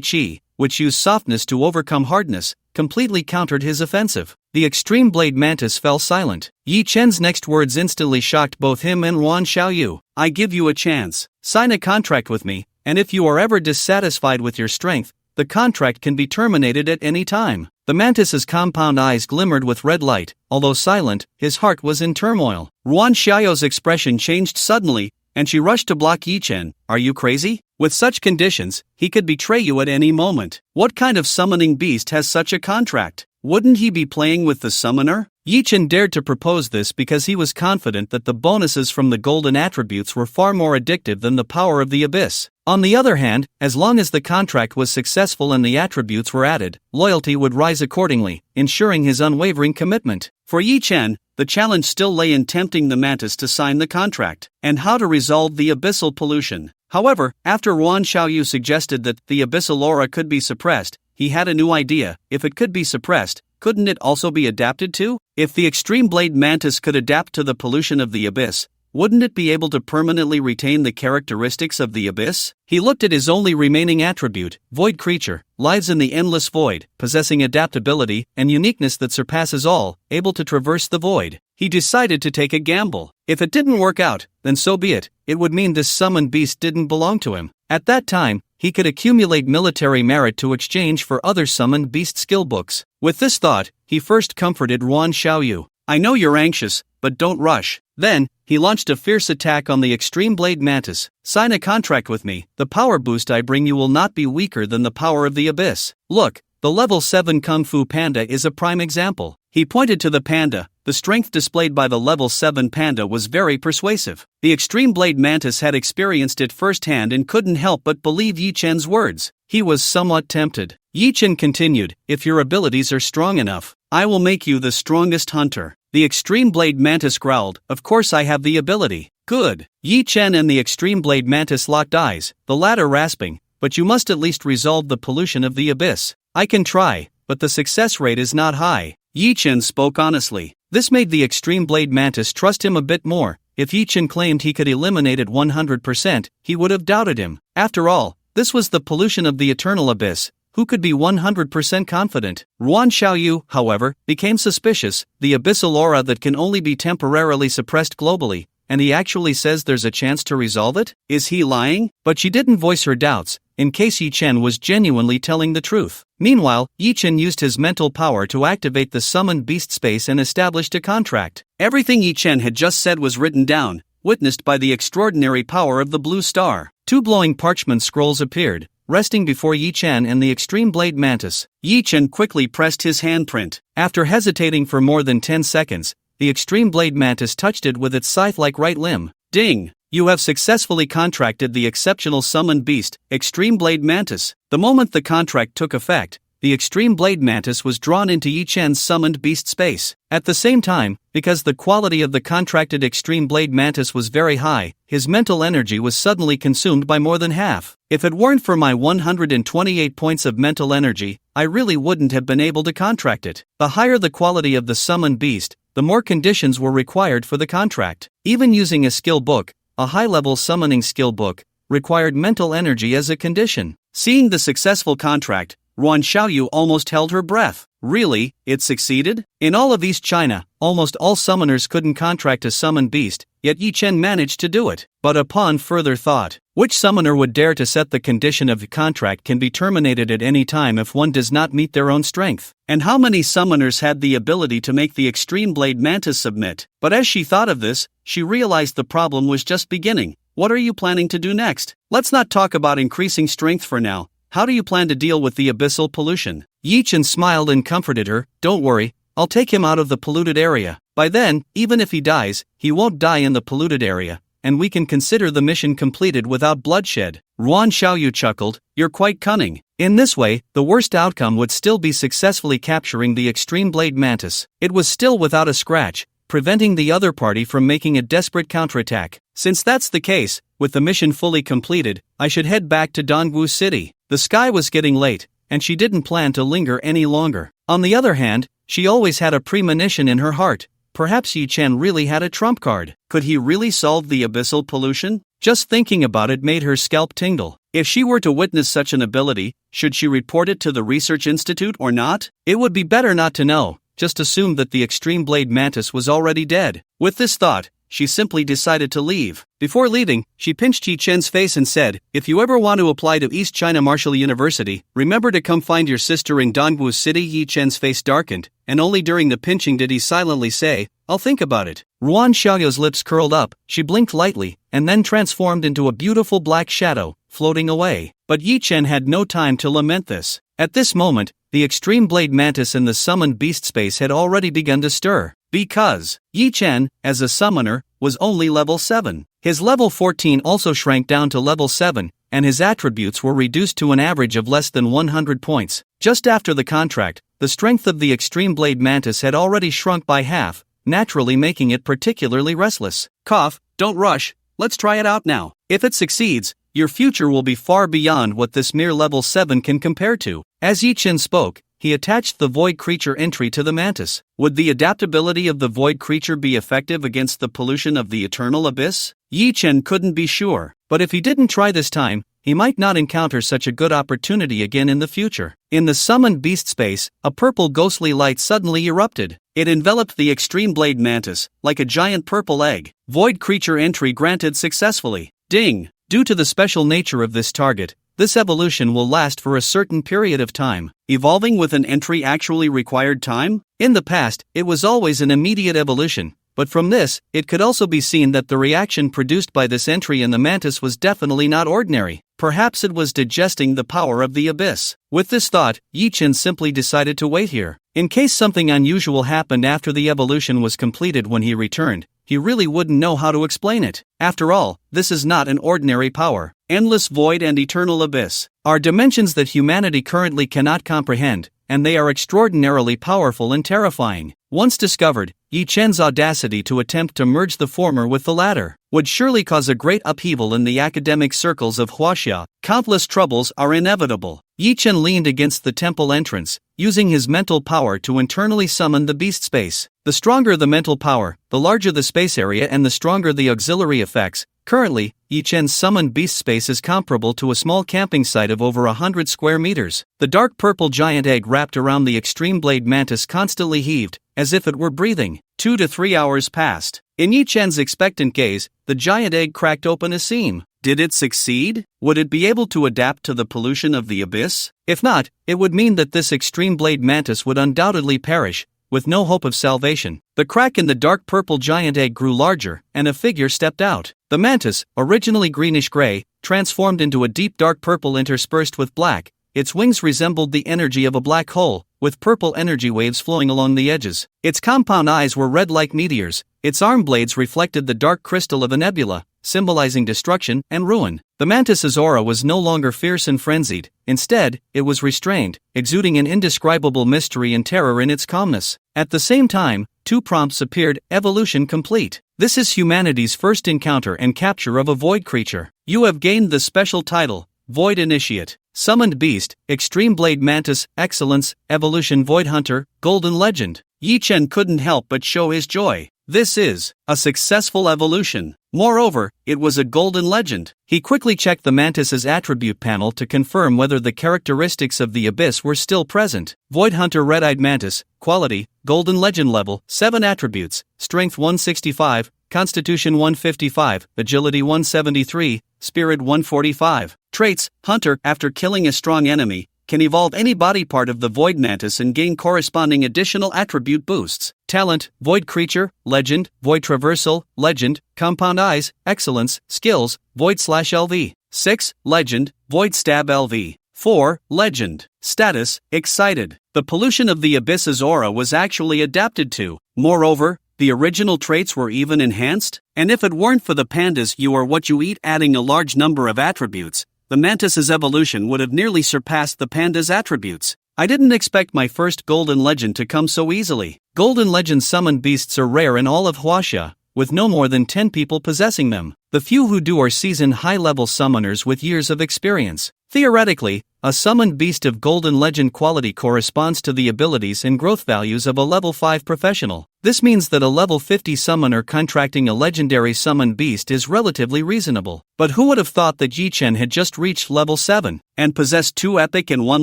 Chi, which used softness to overcome hardness, completely countered his offensive. The extreme blade mantis fell silent. Yi Chen's next words instantly shocked both him and Ruan Xiaoyu. "I give you a chance. Sign a contract with me, and if you are ever dissatisfied with your strength, the contract can be terminated at any time." The mantis's compound eyes glimmered with red light. Although silent, his heart was in turmoil. Ruan Xiaoyu's expression changed suddenly, and she rushed to block Yi Chen. "Are you crazy? With such conditions, he could betray you at any moment. What kind of summoning beast has such a contract? Wouldn't he be playing with the summoner?" Yi Chen dared to propose this because he was confident that the bonuses from the golden attributes were far more addictive than the power of the abyss. On the other hand, as long as the contract was successful and the attributes were added, loyalty would rise accordingly, ensuring his unwavering commitment. For Yi Chen, the challenge still lay in tempting the mantis to sign the contract, and how to resolve the abyssal pollution. However, after Ruan Xiaoyu suggested that the abyssal aura could be suppressed, he had a new idea. If it could be suppressed, couldn't it also be adapted to? If the extreme blade mantis could adapt to the pollution of the abyss, wouldn't it be able to permanently retain the characteristics of the abyss? He looked at his only remaining attribute, Void Creature, lives in the endless void, possessing adaptability and uniqueness that surpasses all, able to traverse the void. He decided to take a gamble. If it didn't work out, then so be it. It would mean this summoned beast didn't belong to him. At that time, he could accumulate military merit to exchange for other summoned beast skill books. With this thought, he first comforted Ruan Xiaoyu. "I know you're anxious, but don't rush." Then, he launched a fierce attack on the extreme blade mantis. "Sign a contract with me. The power boost I bring you will not be weaker than the power of the abyss. Look, the level 7 Kung Fu Panda is a prime example." He pointed to the panda. The strength displayed by the level 7 panda was very persuasive. The extreme blade mantis had experienced it firsthand and couldn't help but believe Yi Chen's words. He was somewhat tempted. Yi Chen continued, "If your abilities are strong enough, I will make you the strongest hunter." The extreme blade mantis growled, "Of course I have the ability." "Good." Yi Chen and the extreme blade mantis locked eyes, the latter rasping, "But you must at least resolve the pollution of the abyss." "I can try, but the success rate is not high." Yi Chen spoke honestly. This made the extreme blade mantis trust him a bit more. If Yi Chen claimed he could eliminate it 100%, he would have doubted him. After all, this was the pollution of the eternal abyss. Who could be 100% confident? Ruan Xiaoyu, however, became suspicious. The abyssal aura that can only be temporarily suppressed globally, and he actually says there's a chance to resolve it? Is he lying? But she didn't voice her doubts, in case Yi Chen was genuinely telling the truth. Meanwhile, Yi Chen used his mental power to activate the summoned beast space and established a contract. Everything Yi Chen had just said was written down, witnessed by the extraordinary power of the blue star. 2 glowing parchment scrolls appeared, resting before Yi Chen and the extreme blade mantis. Yi Chen quickly pressed his handprint. After hesitating for more than 10 seconds, the extreme blade mantis touched it with its scythe-like right limb. Ding! You have successfully contracted the exceptional summoned beast, Extreme Blade Mantis. The moment the contract took effect, the Extreme Blade Mantis was drawn into Yi Chen's summoned beast space. At the same time, because the quality of the contracted Extreme Blade Mantis was very high, his mental energy was suddenly consumed by more than half. If it weren't for my 128 points of mental energy, I really wouldn't have been able to contract it. The higher the quality of the summoned beast, the more conditions were required for the contract. Even using a skill book, a high-level summoning skill book, required mental energy as a condition. Seeing the successful contract, Ruan Xiaoyu almost held her breath. Really, it succeeded? In all of East China, almost all summoners couldn't contract a summoned beast, yet Yi Chen managed to do it. But upon further thought, which summoner would dare to set the condition of the contract can be terminated at any time if one does not meet their own strength? And how many summoners had the ability to make the Extreme Blade Mantis submit? But as she thought of this, she realized the problem was just beginning. What are you planning to do next? Let's not talk about increasing strength for now. How do you plan to deal with the abyssal pollution? Yi Chen smiled and comforted her. Don't worry, I'll take him out of the polluted area. By then, even if he dies, he won't die in the polluted area, and we can consider the mission completed without bloodshed. Ruan Xiaoyu chuckled. You're quite cunning. In this way, the worst outcome would still be successfully capturing the Extreme Blade Mantis. It was still without a scratch, preventing the other party from making a desperate counterattack. Since that's the case, with the mission fully completed, I should head back to Dongwu City. The sky was getting late, and she didn't plan to linger any longer. On the other hand, she always had a premonition in her heart. Perhaps Yi Chen really had a trump card. Could he really solve the abyssal pollution? Just thinking about it made her scalp tingle. If she were to witness such an ability, should she report it to the research institute or not? It would be better not to know, just assume that the Extreme Blade Mantis was already dead. With this thought, she simply decided to leave. Before leaving, she pinched Yi Chen's face and said, if you ever want to apply to East China Martial University, remember to come find your sister in Dongwu City. Yi Chen's face darkened, and only during the pinching did he silently say, I'll think about it. Ruan Xiaoyu's lips curled up, she blinked lightly, and then transformed into a beautiful black shadow, floating away. But Yi Chen had no time to lament this. At this moment, the Extreme Blade Mantis in the summoned beast space had already begun to stir. Because Yi Chen, as a summoner, was only level 7. His level 14 also shrank down to level 7, and his attributes were reduced to an average of less than 100 points. Just after the contract, the strength of the Extreme Blade Mantis had already shrunk by half, naturally making it particularly restless. Cough, don't rush, let's try it out now. If it succeeds, your future will be far beyond what this mere level 7 can compare to. As Yi Chen spoke, he attached the Void Creature entry to the Mantis. Would the adaptability of the Void Creature be effective against the pollution of the Eternal Abyss? Yi Chen couldn't be sure, but if he didn't try this time, he might not encounter such a good opportunity again in the future. In the summoned beast space, a purple ghostly light suddenly erupted. It enveloped the Extreme Blade Mantis, like a giant purple egg. Void Creature entry granted successfully. Ding! Due to the special nature of this target, this evolution will last for a certain period of time. Evolving with an entry actually required time? In the past, it was always an immediate evolution, but from this, it could also be seen that the reaction produced by this entry in the Mantis was definitely not ordinary. Perhaps it was digesting the power of the abyss. With this thought, Yi Chen simply decided to wait here. In case something unusual happened after the evolution was completed when he returned, he really wouldn't know how to explain it. After all, this is not an ordinary power. Endless void and eternal abyss are dimensions that humanity currently cannot comprehend, and they are extraordinarily powerful and terrifying. Once discovered, Yi Chen's audacity to attempt to merge the former with the latter would surely cause a great upheaval in the academic circles of Huaxia. Countless troubles are inevitable. Yi Chen leaned against the temple entrance, using his mental power to internally summon the beast space. The stronger the mental power, the larger the space area and the stronger the auxiliary effects. Currently, Yi Chen's summoned beast space is comparable to a small camping site of over 100 square meters. The dark purple giant egg wrapped around the extreme blade mantis constantly heaved, as if it were breathing. 2 to 3 hours passed. In Yi Chen's expectant gaze, the giant egg cracked open a seam. Did it succeed? Would it be able to adapt to the pollution of the abyss? If not, it would mean that this extreme blade mantis would undoubtedly perish, with no hope of salvation. The crack in the dark purple giant egg grew larger, and a figure stepped out. The mantis, originally greenish-gray, transformed into a deep dark purple interspersed with black. Its wings resembled the energy of a black hole, with purple energy waves flowing along the edges. Its compound eyes were red like meteors. Its arm blades reflected the dark crystal of a nebula, symbolizing destruction and ruin. The mantis's aura was no longer fierce and frenzied. Instead, it was restrained, exuding an indescribable mystery and terror in its calmness. At the same time, 2 prompts appeared: evolution complete. This is humanity's first encounter and capture of a void creature. You have gained the special title, Void Initiate. Summoned Beast, Extreme Blade Mantis, Excellence, Evolution Void Hunter, Golden Legend. Yi Chen couldn't help but show his joy. This is a successful evolution. Moreover, it was a golden legend. He quickly checked the mantis's attribute panel to confirm whether the characteristics of the abyss were still present. Void Hunter Red-Eyed Mantis, Quality, Golden Legend Level, 7 attributes, Strength 165, Constitution 155, Agility 173, Spirit 145. Traits: Hunter, after killing a strong enemy, can evolve any body part of the Void Mantis and gain corresponding additional attribute boosts. Talent: Void Creature, Legend, Void Traversal, Legend, Compound Eyes, Excellence, Skills, Void/LV. 6. Legend, Void Stab LV. 4. Legend. Status: Excited. The pollution of the abyss's aura was actually adapted to. Moreover, the original traits were even enhanced. And if it weren't for the pandas you are what you eat adding a large number of attributes, the mantis's evolution would have nearly surpassed the panda's attributes. I didn't expect my first golden legend to come so easily. Golden legend summoned beasts are rare in all of Huaxia, with no more than 10 people possessing them. The few who do are seasoned high-level summoners with years of experience. Theoretically, a summoned beast of golden legend quality corresponds to the abilities and growth values of a level 5 professional. This means that a level 50 summoner contracting a legendary summoned beast is relatively reasonable. But who would have thought that Yi Chen had just reached level 7 and possessed 2 epic and 1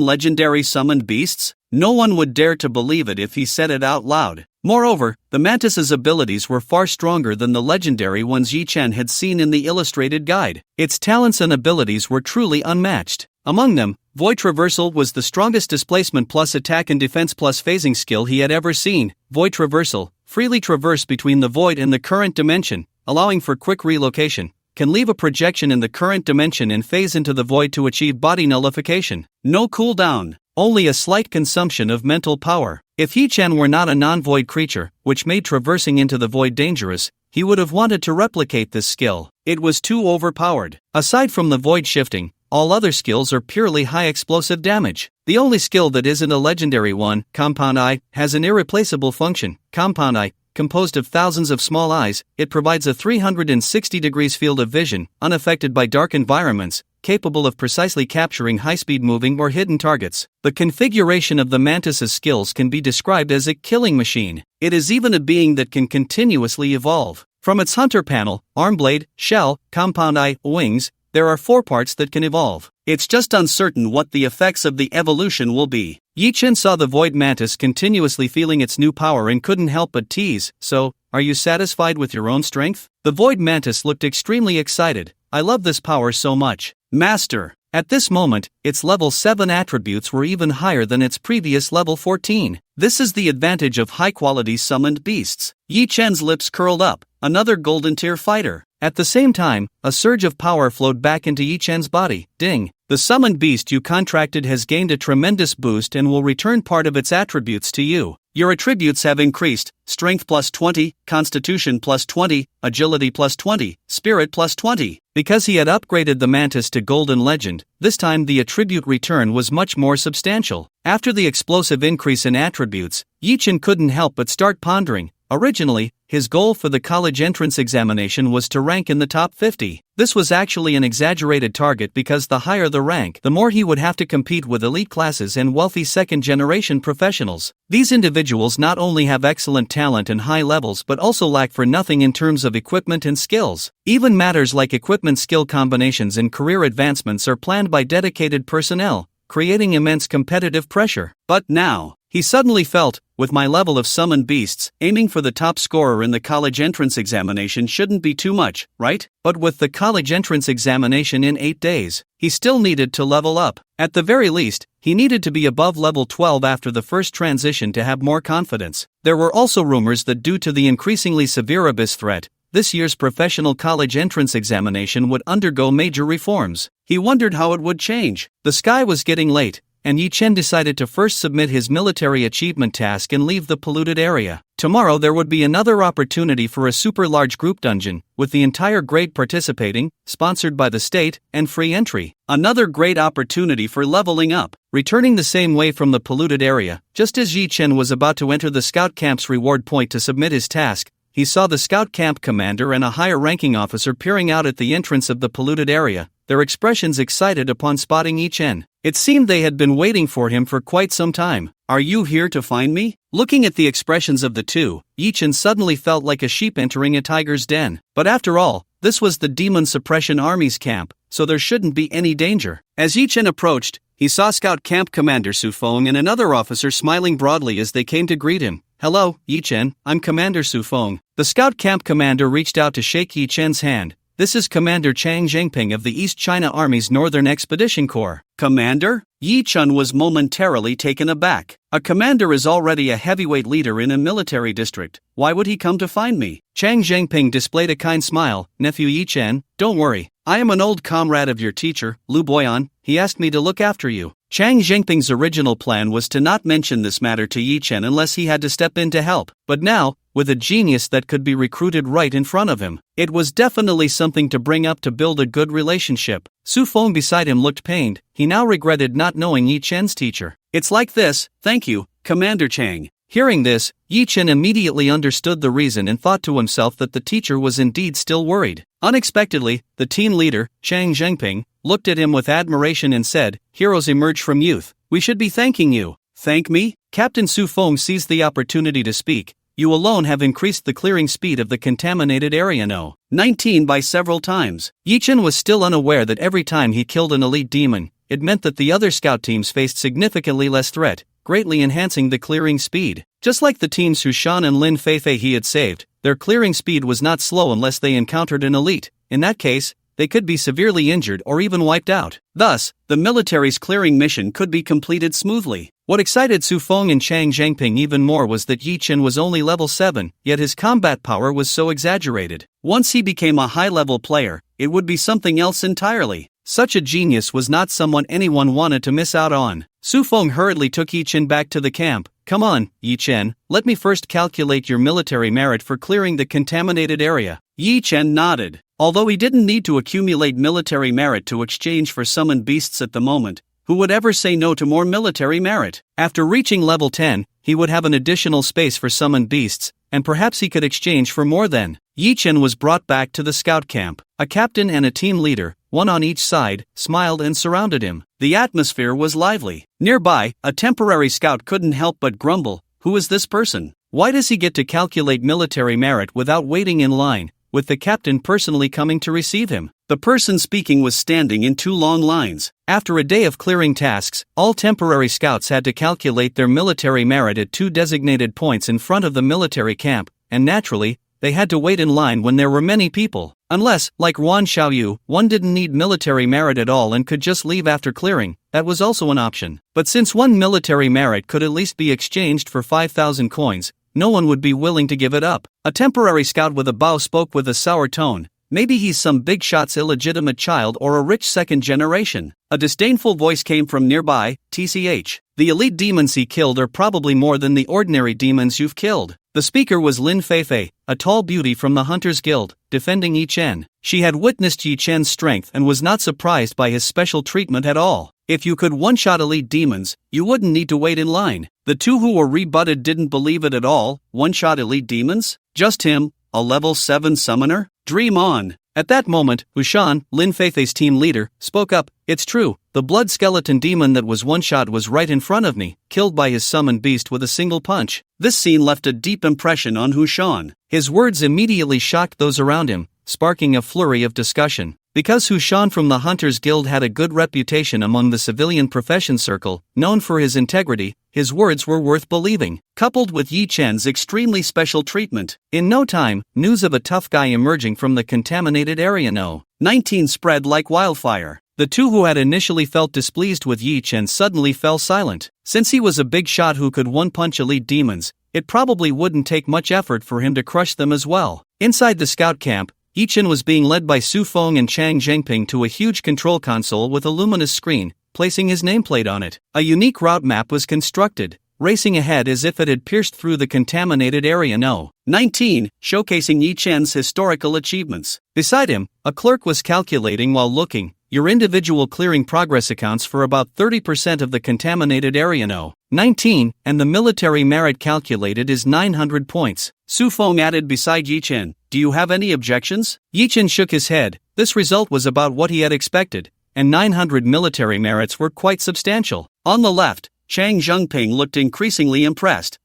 legendary summoned beasts? No one would dare to believe it if he said it out loud. Moreover, the mantis's abilities were far stronger than the legendary ones Yi Chen had seen in the illustrated guide. Its talents and abilities were truly unmatched. Among them, Void Traversal was the strongest displacement plus attack and defense plus phasing skill he had ever seen. Void Traversal, freely traverse between the void and the current dimension, allowing for quick relocation, can leave a projection in the current dimension and phase into the void to achieve body nullification. No cooldown, only a slight consumption of mental power. If Yi Chen were not a non-void creature, which made traversing into the void dangerous, he would have wanted to replicate this skill. It was too overpowered. Aside from the void shifting, all other skills are purely high explosive damage. The only skill that isn't a legendary one, Compound Eye, has an irreplaceable function. Compound Eye, composed of thousands of small eyes, it provides a 360 degrees field of vision, unaffected by dark environments, capable of precisely capturing high-speed moving or hidden targets. The configuration of the mantis's skills can be described as a killing machine. It is even a being that can continuously evolve. From its hunter panel, arm blade, shell, compound eye, wings, there are 4 parts that can evolve. It's just uncertain what the effects of the evolution will be. Yi Chen saw the void mantis continuously feeling its new power and couldn't help but tease, "So, are you satisfied with your own strength?" The void mantis looked extremely excited. "I love this power so much, Master." At this moment, its level 7 attributes were even higher than its previous level 14. This is the advantage of high-quality summoned beasts. Yi Chen's lips curled up, another golden tier fighter. At the same time, a surge of power flowed back into Yi Chen's body. Ding! The summoned beast you contracted has gained a tremendous boost and will return part of its attributes to you. Your attributes have increased: Strength plus 20, Constitution plus 20, Agility plus 20, Spirit plus 20. Because he had upgraded the mantis to Golden Legend, this time the attribute return was much more substantial. After the explosive increase in attributes, Yi Chen couldn't help but start pondering. Originally, his goal for the college entrance examination was to rank in the top 50. This was actually an exaggerated target because the higher the rank, the more he would have to compete with elite classes and wealthy second-generation professionals. These individuals not only have excellent talent and high levels but also lack for nothing in terms of equipment and skills. Even matters like equipment skill combinations and career advancements are planned by dedicated personnel, creating immense competitive pressure. But now, he suddenly felt, with my level of summoned beasts, aiming for the top scorer in the college entrance examination shouldn't be too much, right? But with the college entrance examination in 8 days, he still needed to level up. At the very least, he needed to be above level 12 after the first transition to have more confidence. There were also rumors that due to the increasingly severe abyss threat, this year's professional college entrance examination would undergo major reforms. He wondered how it would change. The sky was getting late, and Yi Chen decided to first submit his military achievement task and leave the polluted area. Tomorrow there would be another opportunity for a super large group dungeon, with the entire grade participating, sponsored by the state, and free entry. Another great opportunity for leveling up. Returning the same way from the polluted area, just as Yi Chen was about to enter the scout camp's reward point to submit his task, he saw the scout camp commander and a higher-ranking officer peering out at the entrance of the polluted area, their expressions excited upon spotting Yi Chen. It seemed they had been waiting for him for quite some time. "Are you here to find me?" Looking at the expressions of the two, Yi Chen suddenly felt like a sheep entering a tiger's den. But after all, this was the Demon Suppression Army's camp, so there shouldn't be any danger. As Yi Chen approached, he saw Scout Camp Commander Su Feng and another officer smiling broadly as they came to greet him. "Hello, Yi Chen, I'm Commander Su Feng." The Scout Camp Commander reached out to shake Yi Chen's hand. "This is Commander Chang Zhengping of the East China Army's Northern Expedition Corps." "Commander?" Yi Chen was momentarily taken aback. A commander is already a heavyweight leader in a military district. Why would he come to find me? Chang Zhengping displayed a kind smile. "Nephew Yi Chen, don't worry. I am an old comrade of your teacher, Lu Boyan. He asked me to look after you." Chang Zhengping's original plan was to not mention this matter to Yi Chen unless he had to step in to help. But now, with a genius that could be recruited right in front of him, it was definitely something to bring up to build a good relationship. Su Feng beside him looked pained. He now regretted not knowing Yi Chen's teacher. "It's like this, thank you, Commander Chang." Hearing this, Yi Chen immediately understood the reason and thought to himself that the teacher was indeed still worried. Unexpectedly, the team leader, Chang Zhengping, looked at him with admiration and said, "Heroes emerge from youth. We should be thanking you." "Thank me?" Captain Su Feng seized the opportunity to speak. "You alone have increased the clearing speed of the contaminated area No. 19 by several times." Yi Chen was still unaware that every time he killed an elite demon, it meant that the other scout teams faced significantly less threat, greatly enhancing the clearing speed. Just like the teams Hushan and Lin Feifei he had saved, their clearing speed was not slow unless they encountered an elite. In that case, they could be severely injured or even wiped out. Thus, the military's clearing mission could be completed smoothly. What excited Su Feng and Chang Zhengping even more was that Yi Chen was only level 7, yet his combat power was so exaggerated. Once he became a high-level player, it would be something else entirely. Such a genius was not someone anyone wanted to miss out on. Su Feng hurriedly took Yi Chen back to the camp. "Come on, Yi Chen, let me first calculate your military merit for clearing the contaminated area." Yi Chen nodded. Although he didn't need to accumulate military merit to exchange for summoned beasts at the moment, who would ever say no to more military merit? After reaching level 10, he would have an additional space for summoned beasts, and perhaps he could exchange for more then. Yi Chen was brought back to the scout camp. A captain and a team leader, one on each side, smiled and surrounded him. The atmosphere was lively. Nearby, a temporary scout couldn't help but grumble. "Who is this person? Why does he get to calculate military merit without waiting in line, with the captain personally coming to receive him?" The person speaking was standing in 2 long lines. After a day of clearing tasks, all temporary scouts had to calculate their military merit at 2 designated points in front of the military camp, and naturally, they had to wait in line when there were many people. Unless, like Yuan Xiaoyu, one didn't need military merit at all and could just leave after clearing, that was also an option. But since one military merit could at least be exchanged for 5,000 coins, no one would be willing to give it up. A temporary scout with a bow spoke with a sour tone. "Maybe he's some big shot's illegitimate child or a rich second generation." A disdainful voice came from nearby. "TCH. The elite demons he killed are probably more than the ordinary demons you've killed." The speaker was Lin Feifei, a tall beauty from the Hunters Guild, defending Yi Chen. She had witnessed Yi Chen's strength and was not surprised by his special treatment at all. If you could one-shot elite demons, you wouldn't need to wait in line. The two who were rebutted didn't believe it at all. One-shot elite demons? Just him, a level 7 summoner? Dream on. At that moment, Hushan, Lin Feifei's team leader, spoke up. It's true, the blood skeleton demon that was one-shot was right in front of me, killed by his summoned beast with a single punch. This scene left a deep impression on Hushan. His words immediately shocked those around him, sparking a flurry of discussion. Because Hushan from the Hunters Guild had a good reputation among the civilian profession circle, known for his integrity, his words were worth believing. Coupled with Yi Chen's extremely special treatment, in no time, news of a tough guy emerging from the contaminated area No. 19 spread like wildfire. The two who had initially felt displeased with Yi Chen suddenly fell silent. Since he was a big shot who could one-punch elite demons, it probably wouldn't take much effort for him to crush them as well. Inside the scout camp, Yi Chen was being led by Su Feng and Chang Zhengping to a huge control console with a luminous screen, placing his nameplate on it. A unique route map was constructed, racing ahead as if it had pierced through the contaminated area No. 19, showcasing Yi Chen's historical achievements. Beside him, a clerk was calculating while looking. Your individual clearing progress accounts for about 30% of the contaminated area No. 19, and the military merit calculated is 900 points. Su Feng added beside Yi Chen, do you have any objections? Yi Chen shook his head. This result was about what he had expected, and 900 military merits were quite substantial. On the left, Chang Zhengping looked increasingly impressed.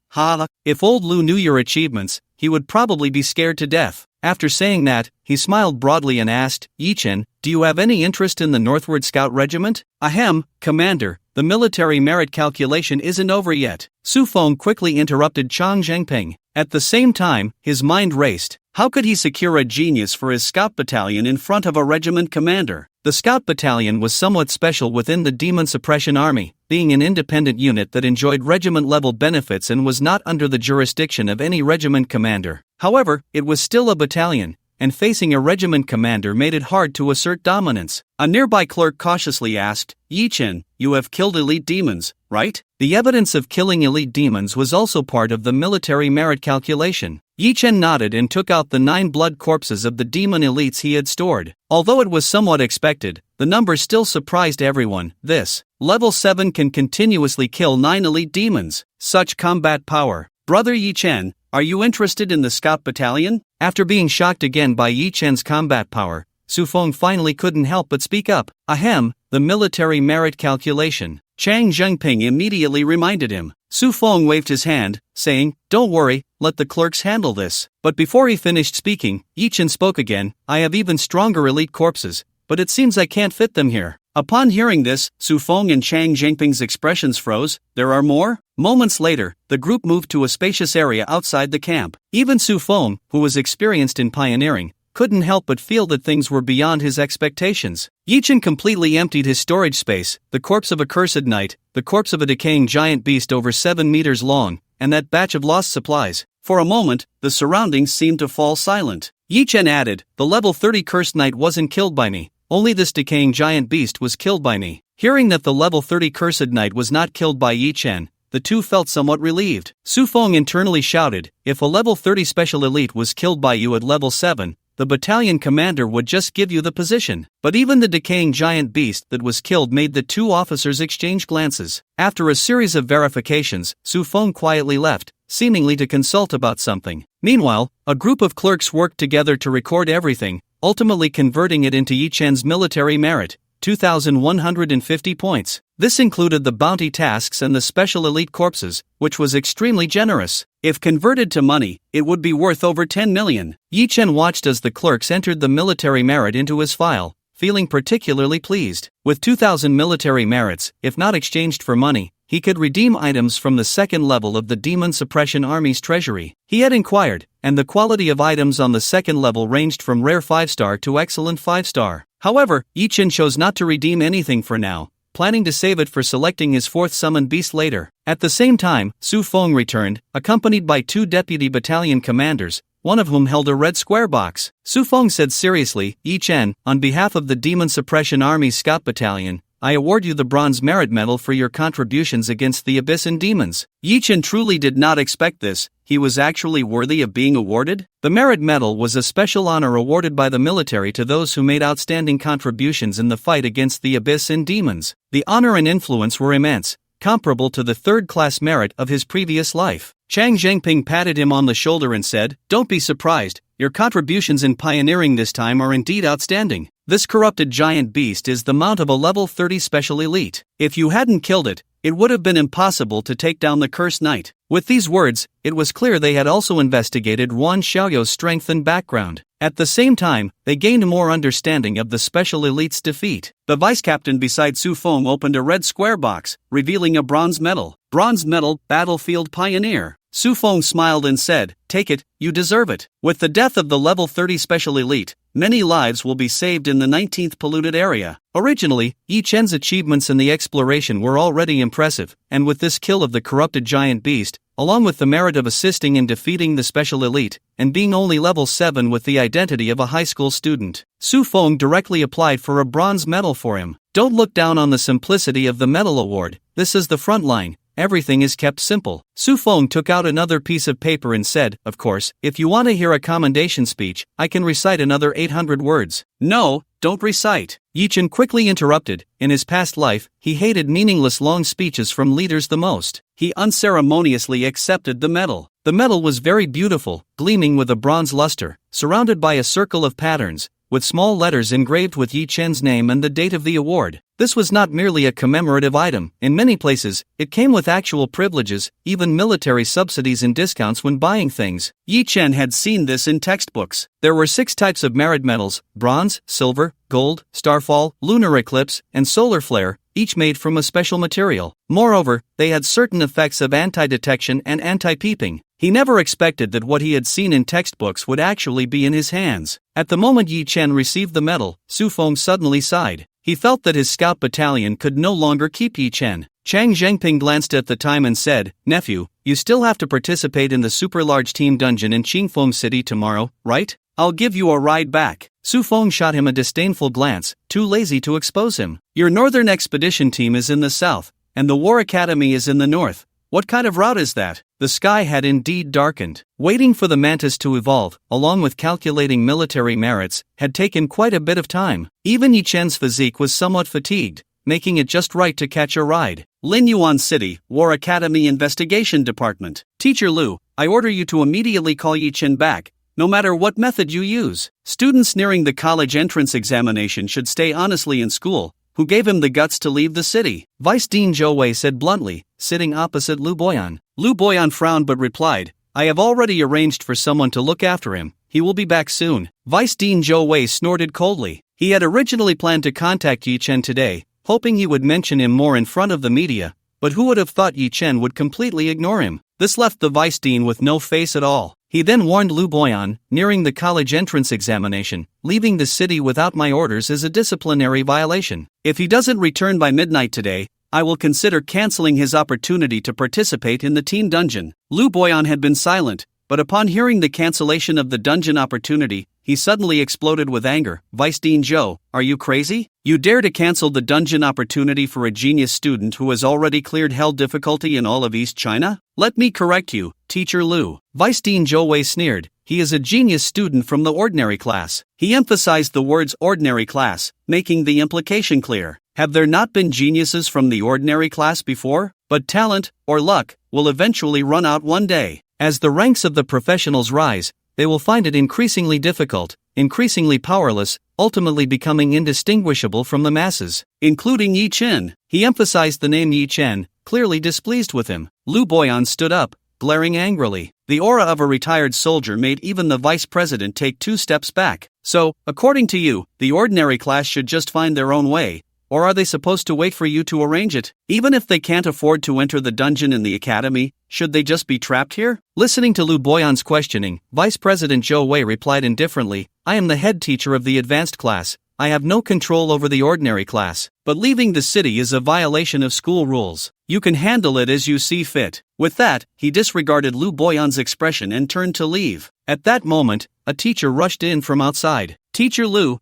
If old Lu knew your achievements, he would probably be scared to death. After saying that, he smiled broadly and asked, Yi Chen, do you have any interest in the Northward Scout Regiment? Ahem, Commander, the military merit calculation isn't over yet. Su Feng quickly interrupted Chang Zhengping. At the same time, his mind raced. How could he secure a genius for his scout battalion in front of a regiment commander? The scout battalion was somewhat special within the Demon Suppression Army, being an independent unit that enjoyed regiment-level benefits and was not under the jurisdiction of any regiment commander. However, it was still a battalion, and facing a regiment commander made it hard to assert dominance. A nearby clerk cautiously asked, Yi Chen, you have killed elite demons, right? The evidence of killing elite demons was also part of the military merit calculation. Yi Chen nodded and took out the 9 blood corpses of the demon elites he had stored. Although it was somewhat expected, the number still surprised everyone. This level 7 can continuously kill 9 elite demons. Such combat power. Brother Yi Chen, are you interested in the scout battalion? After being shocked again by Yi Chen's combat power, Su Feng finally couldn't help but speak up. Ahem, the military merit calculation. Chang Zhengping immediately reminded him. Su Feng waved his hand, saying, don't worry, let the clerks handle this. But before he finished speaking, Yi Chen spoke again. I have even stronger elite corpses, but it seems I can't fit them here. Upon hearing this, Su Feng and Chang Zhengping's expressions froze. There are more? Moments later, the group moved to a spacious area outside the camp. Even Su Feng, who was experienced in pioneering, couldn't help but feel that things were beyond his expectations. Yi Chen completely emptied his storage space, the corpse of a cursed knight, the corpse of a decaying giant beast over 7 meters long, and that batch of lost supplies. For a moment, the surroundings seemed to fall silent. Yi Chen added, the level 30 cursed knight wasn't killed by me, only this decaying giant beast was killed by me. Hearing that the level 30 cursed knight was not killed by Yi Chen, the two felt somewhat relieved. Su Feng internally shouted, if a level 30 special elite was killed by you at level 7, the battalion commander would just give you the position. But even the decaying giant beast that was killed made the two officers exchange glances. After a series of verifications, Su Feng quietly left, seemingly to consult about something. Meanwhile, a group of clerks worked together to record everything, ultimately converting it into Yi Chen's military merit, 2,150 points. This included the bounty tasks and the special elite corpses, which was extremely generous. If converted to money, it would be worth over 10 million. Yi Chen watched as the clerks entered the military merit into his file, feeling particularly pleased. With 2,000 military merits, if not exchanged for money, he could redeem items from the second level of the Demon Suppression Army's treasury. He had inquired, and the quality of items on the second level ranged from rare 5-star to excellent 5-star. However, Yi Chen chose not to redeem anything for now, planning to save it for selecting his 4th summoned beast later. At the same time, Su Feng returned, accompanied by 2 deputy battalion commanders, one of whom held a red square box. Su Feng said seriously, Yi Chen, on behalf of the Demon Suppression Army's Scout Battalion, I award you the Bronze Merit Medal for your contributions against the Abyss and demons. Yi Chen truly did not expect this, he was actually worthy of being awarded? The Merit Medal was a special honor awarded by the military to those who made outstanding contributions in the fight against the abyss and demons. The honor and influence were immense, comparable to the third-class merit of his previous life. Chang Zhengping patted him on the shoulder and said, "Don't be surprised, your contributions in pioneering this time are indeed outstanding. This corrupted giant beast is the mount of a level 30 special elite. If you hadn't killed it, it would have been impossible to take down the cursed knight." With these words, it was clear they had also investigated Wan Xiaoyou's strength and background. At the same time, they gained more understanding of the special elite's defeat. The vice-captain beside Su Feng opened a red square box, revealing a bronze medal. Bronze medal, Battlefield Pioneer. Su Feng smiled and said, "Take it, you deserve it. With the death of the level 30 special elite, many lives will be saved in the 19th polluted area." Originally, Yi Chen's achievements in the exploration were already impressive, and with this kill of the corrupted giant beast, along with the merit of assisting in defeating the special elite, and being only level 7 with the identity of a high school student, Su Feng directly applied for a bronze medal for him. Don't look down on the simplicity of the medal award. This is the front line. Everything is kept simple. Su Feng took out another piece of paper and said, "Of course, if you want to hear a commendation speech, I can recite another 800 words. "No, don't recite," Yi Chen quickly interrupted. In his past life, he hated meaningless long speeches from leaders the most. He unceremoniously accepted the medal. The medal was very beautiful, gleaming with a bronze luster, surrounded by a circle of patterns, with small letters engraved with Yi Chen's name and the date of the award. This was not merely a commemorative item. In many places, it came with actual privileges, even military subsidies and discounts when buying things. Yi Chen had seen this in textbooks. There were 6 types of merit medals: bronze, silver, gold, starfall, lunar eclipse, and solar flare, each made from a special material. Moreover, they had certain effects of anti-detection and anti-peeping. He never expected that what he had seen in textbooks would actually be in his hands. At the moment Yi Chen received the medal, Su Feng suddenly sighed. He felt that his scout battalion could no longer keep Yi Chen. Chang Zhengping glanced at the time and said, "Nephew, you still have to participate in the super-large team dungeon in Qingfeng City tomorrow, right? I'll give you a ride back." Su Feng shot him a disdainful glance, too lazy to expose him. "Your northern expedition team is in the south, and the War Academy is in the north. What kind of route is that?" The sky had indeed darkened. Waiting for the mantis to evolve, along with calculating military merits, had taken quite a bit of time. Even Yi Chen's physique was somewhat fatigued, making it just right to catch a ride. Linyuan City, War Academy Investigation Department. "Teacher Lu, I order you to immediately call Yi Chen back, no matter what method you use. Students nearing the college entrance examination should stay honestly in school. Who gave him the guts to leave the city?" Vice Dean Zhou Wei said bluntly, sitting opposite Lu Boyan. Lu Boyan frowned but replied, "I have already arranged for someone to look after him. He will be back soon." Vice Dean Zhou Wei snorted coldly. He had originally planned to contact Yi Chen today, hoping he would mention him more in front of the media, but who would have thought Yi Chen would completely ignore him? This left the vice dean with no face at all. He then warned Lu Boyan, nearing the college entrance examination, "Leaving the city without my orders is a disciplinary violation. If he doesn't return by midnight today, I will consider canceling his opportunity to participate in the team dungeon." Lu Boyan had been silent, but upon hearing the cancellation of the dungeon opportunity, he suddenly exploded with anger. "Vice Dean Zhou, are you crazy? You dare to cancel the dungeon opportunity for a genius student who has already cleared hell difficulty in all of East China? Let me correct you, Teacher Lu." Vice Dean Zhou Wei sneered. He is a genius student from the ordinary class. He emphasized the words ordinary class, making the implication clear. Have there not been geniuses from the ordinary class before? But talent, or luck, will eventually run out one day. As the ranks of the professionals rise, they will find it increasingly difficult, increasingly powerless, ultimately becoming indistinguishable from the masses, including Yi Chen. He emphasized the name Yi Chen, clearly displeased with him. Lu Boyan stood up, glaring angrily. The aura of a retired soldier made even the vice president take 2 steps back. "So, according to you, the ordinary class should just find their own way, or are they supposed to wait for you to arrange it? Even if they can't afford to enter the dungeon in the academy, should they just be trapped here?" Listening to Lu Boyan's questioning, Vice President Zhou Wei replied indifferently, "I am the head teacher of the advanced class. I have no control over the ordinary class, but leaving the city is a violation of school rules. You can handle it as you see fit." With that, he disregarded Lu Boyan's expression and turned to leave. At that moment, a teacher rushed in from outside. Teacher Lu,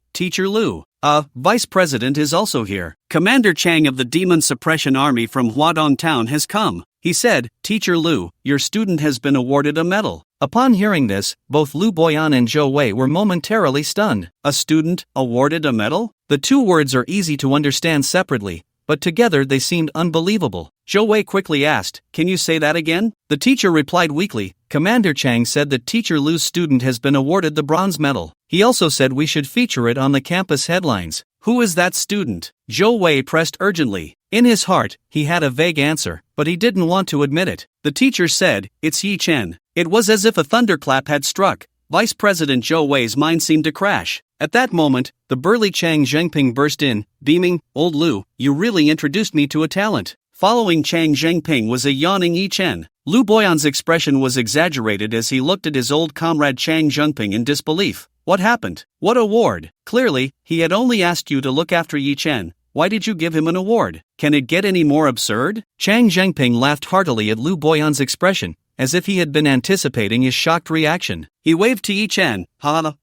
Vice President is also here. Commander Chang of the Demon Suppression Army from Huadong Town has come. He said, Teacher Lu, your student has been awarded a medal. Upon hearing this, both Lu Boyan and Zhou Wei were momentarily stunned. A student awarded a medal? The two words are easy to understand separately, but together they seemed unbelievable. Zhou Wei quickly asked, Can you say that again? The teacher replied weakly, Commander Chang said that Teacher Lu's student has been awarded the bronze medal. He also said we should feature it on the campus headlines. Who is that student? Zhou Wei pressed urgently. In his heart, he had a vague answer, but he didn't want to admit it. The teacher said, It's Yi Chen. It was as if a thunderclap had struck. Vice President Zhou Wei's mind seemed to crash. At that moment, the burly Chang Zhengping burst in, beaming, Old Lu, you really introduced me to a talent. Following Chang Zhengping was a yawning Yi Chen. Lu Boyan's expression was exaggerated as he looked at his old comrade Chang Zhengping in disbelief. What happened? What award? Clearly, he had only asked you to look after Yi Chen. Why did you give him an award? Can it get any more absurd? Chang Zhengping laughed heartily at Lu Boyan's expression, as if he had been anticipating his shocked reaction. He waved to Yi Chen.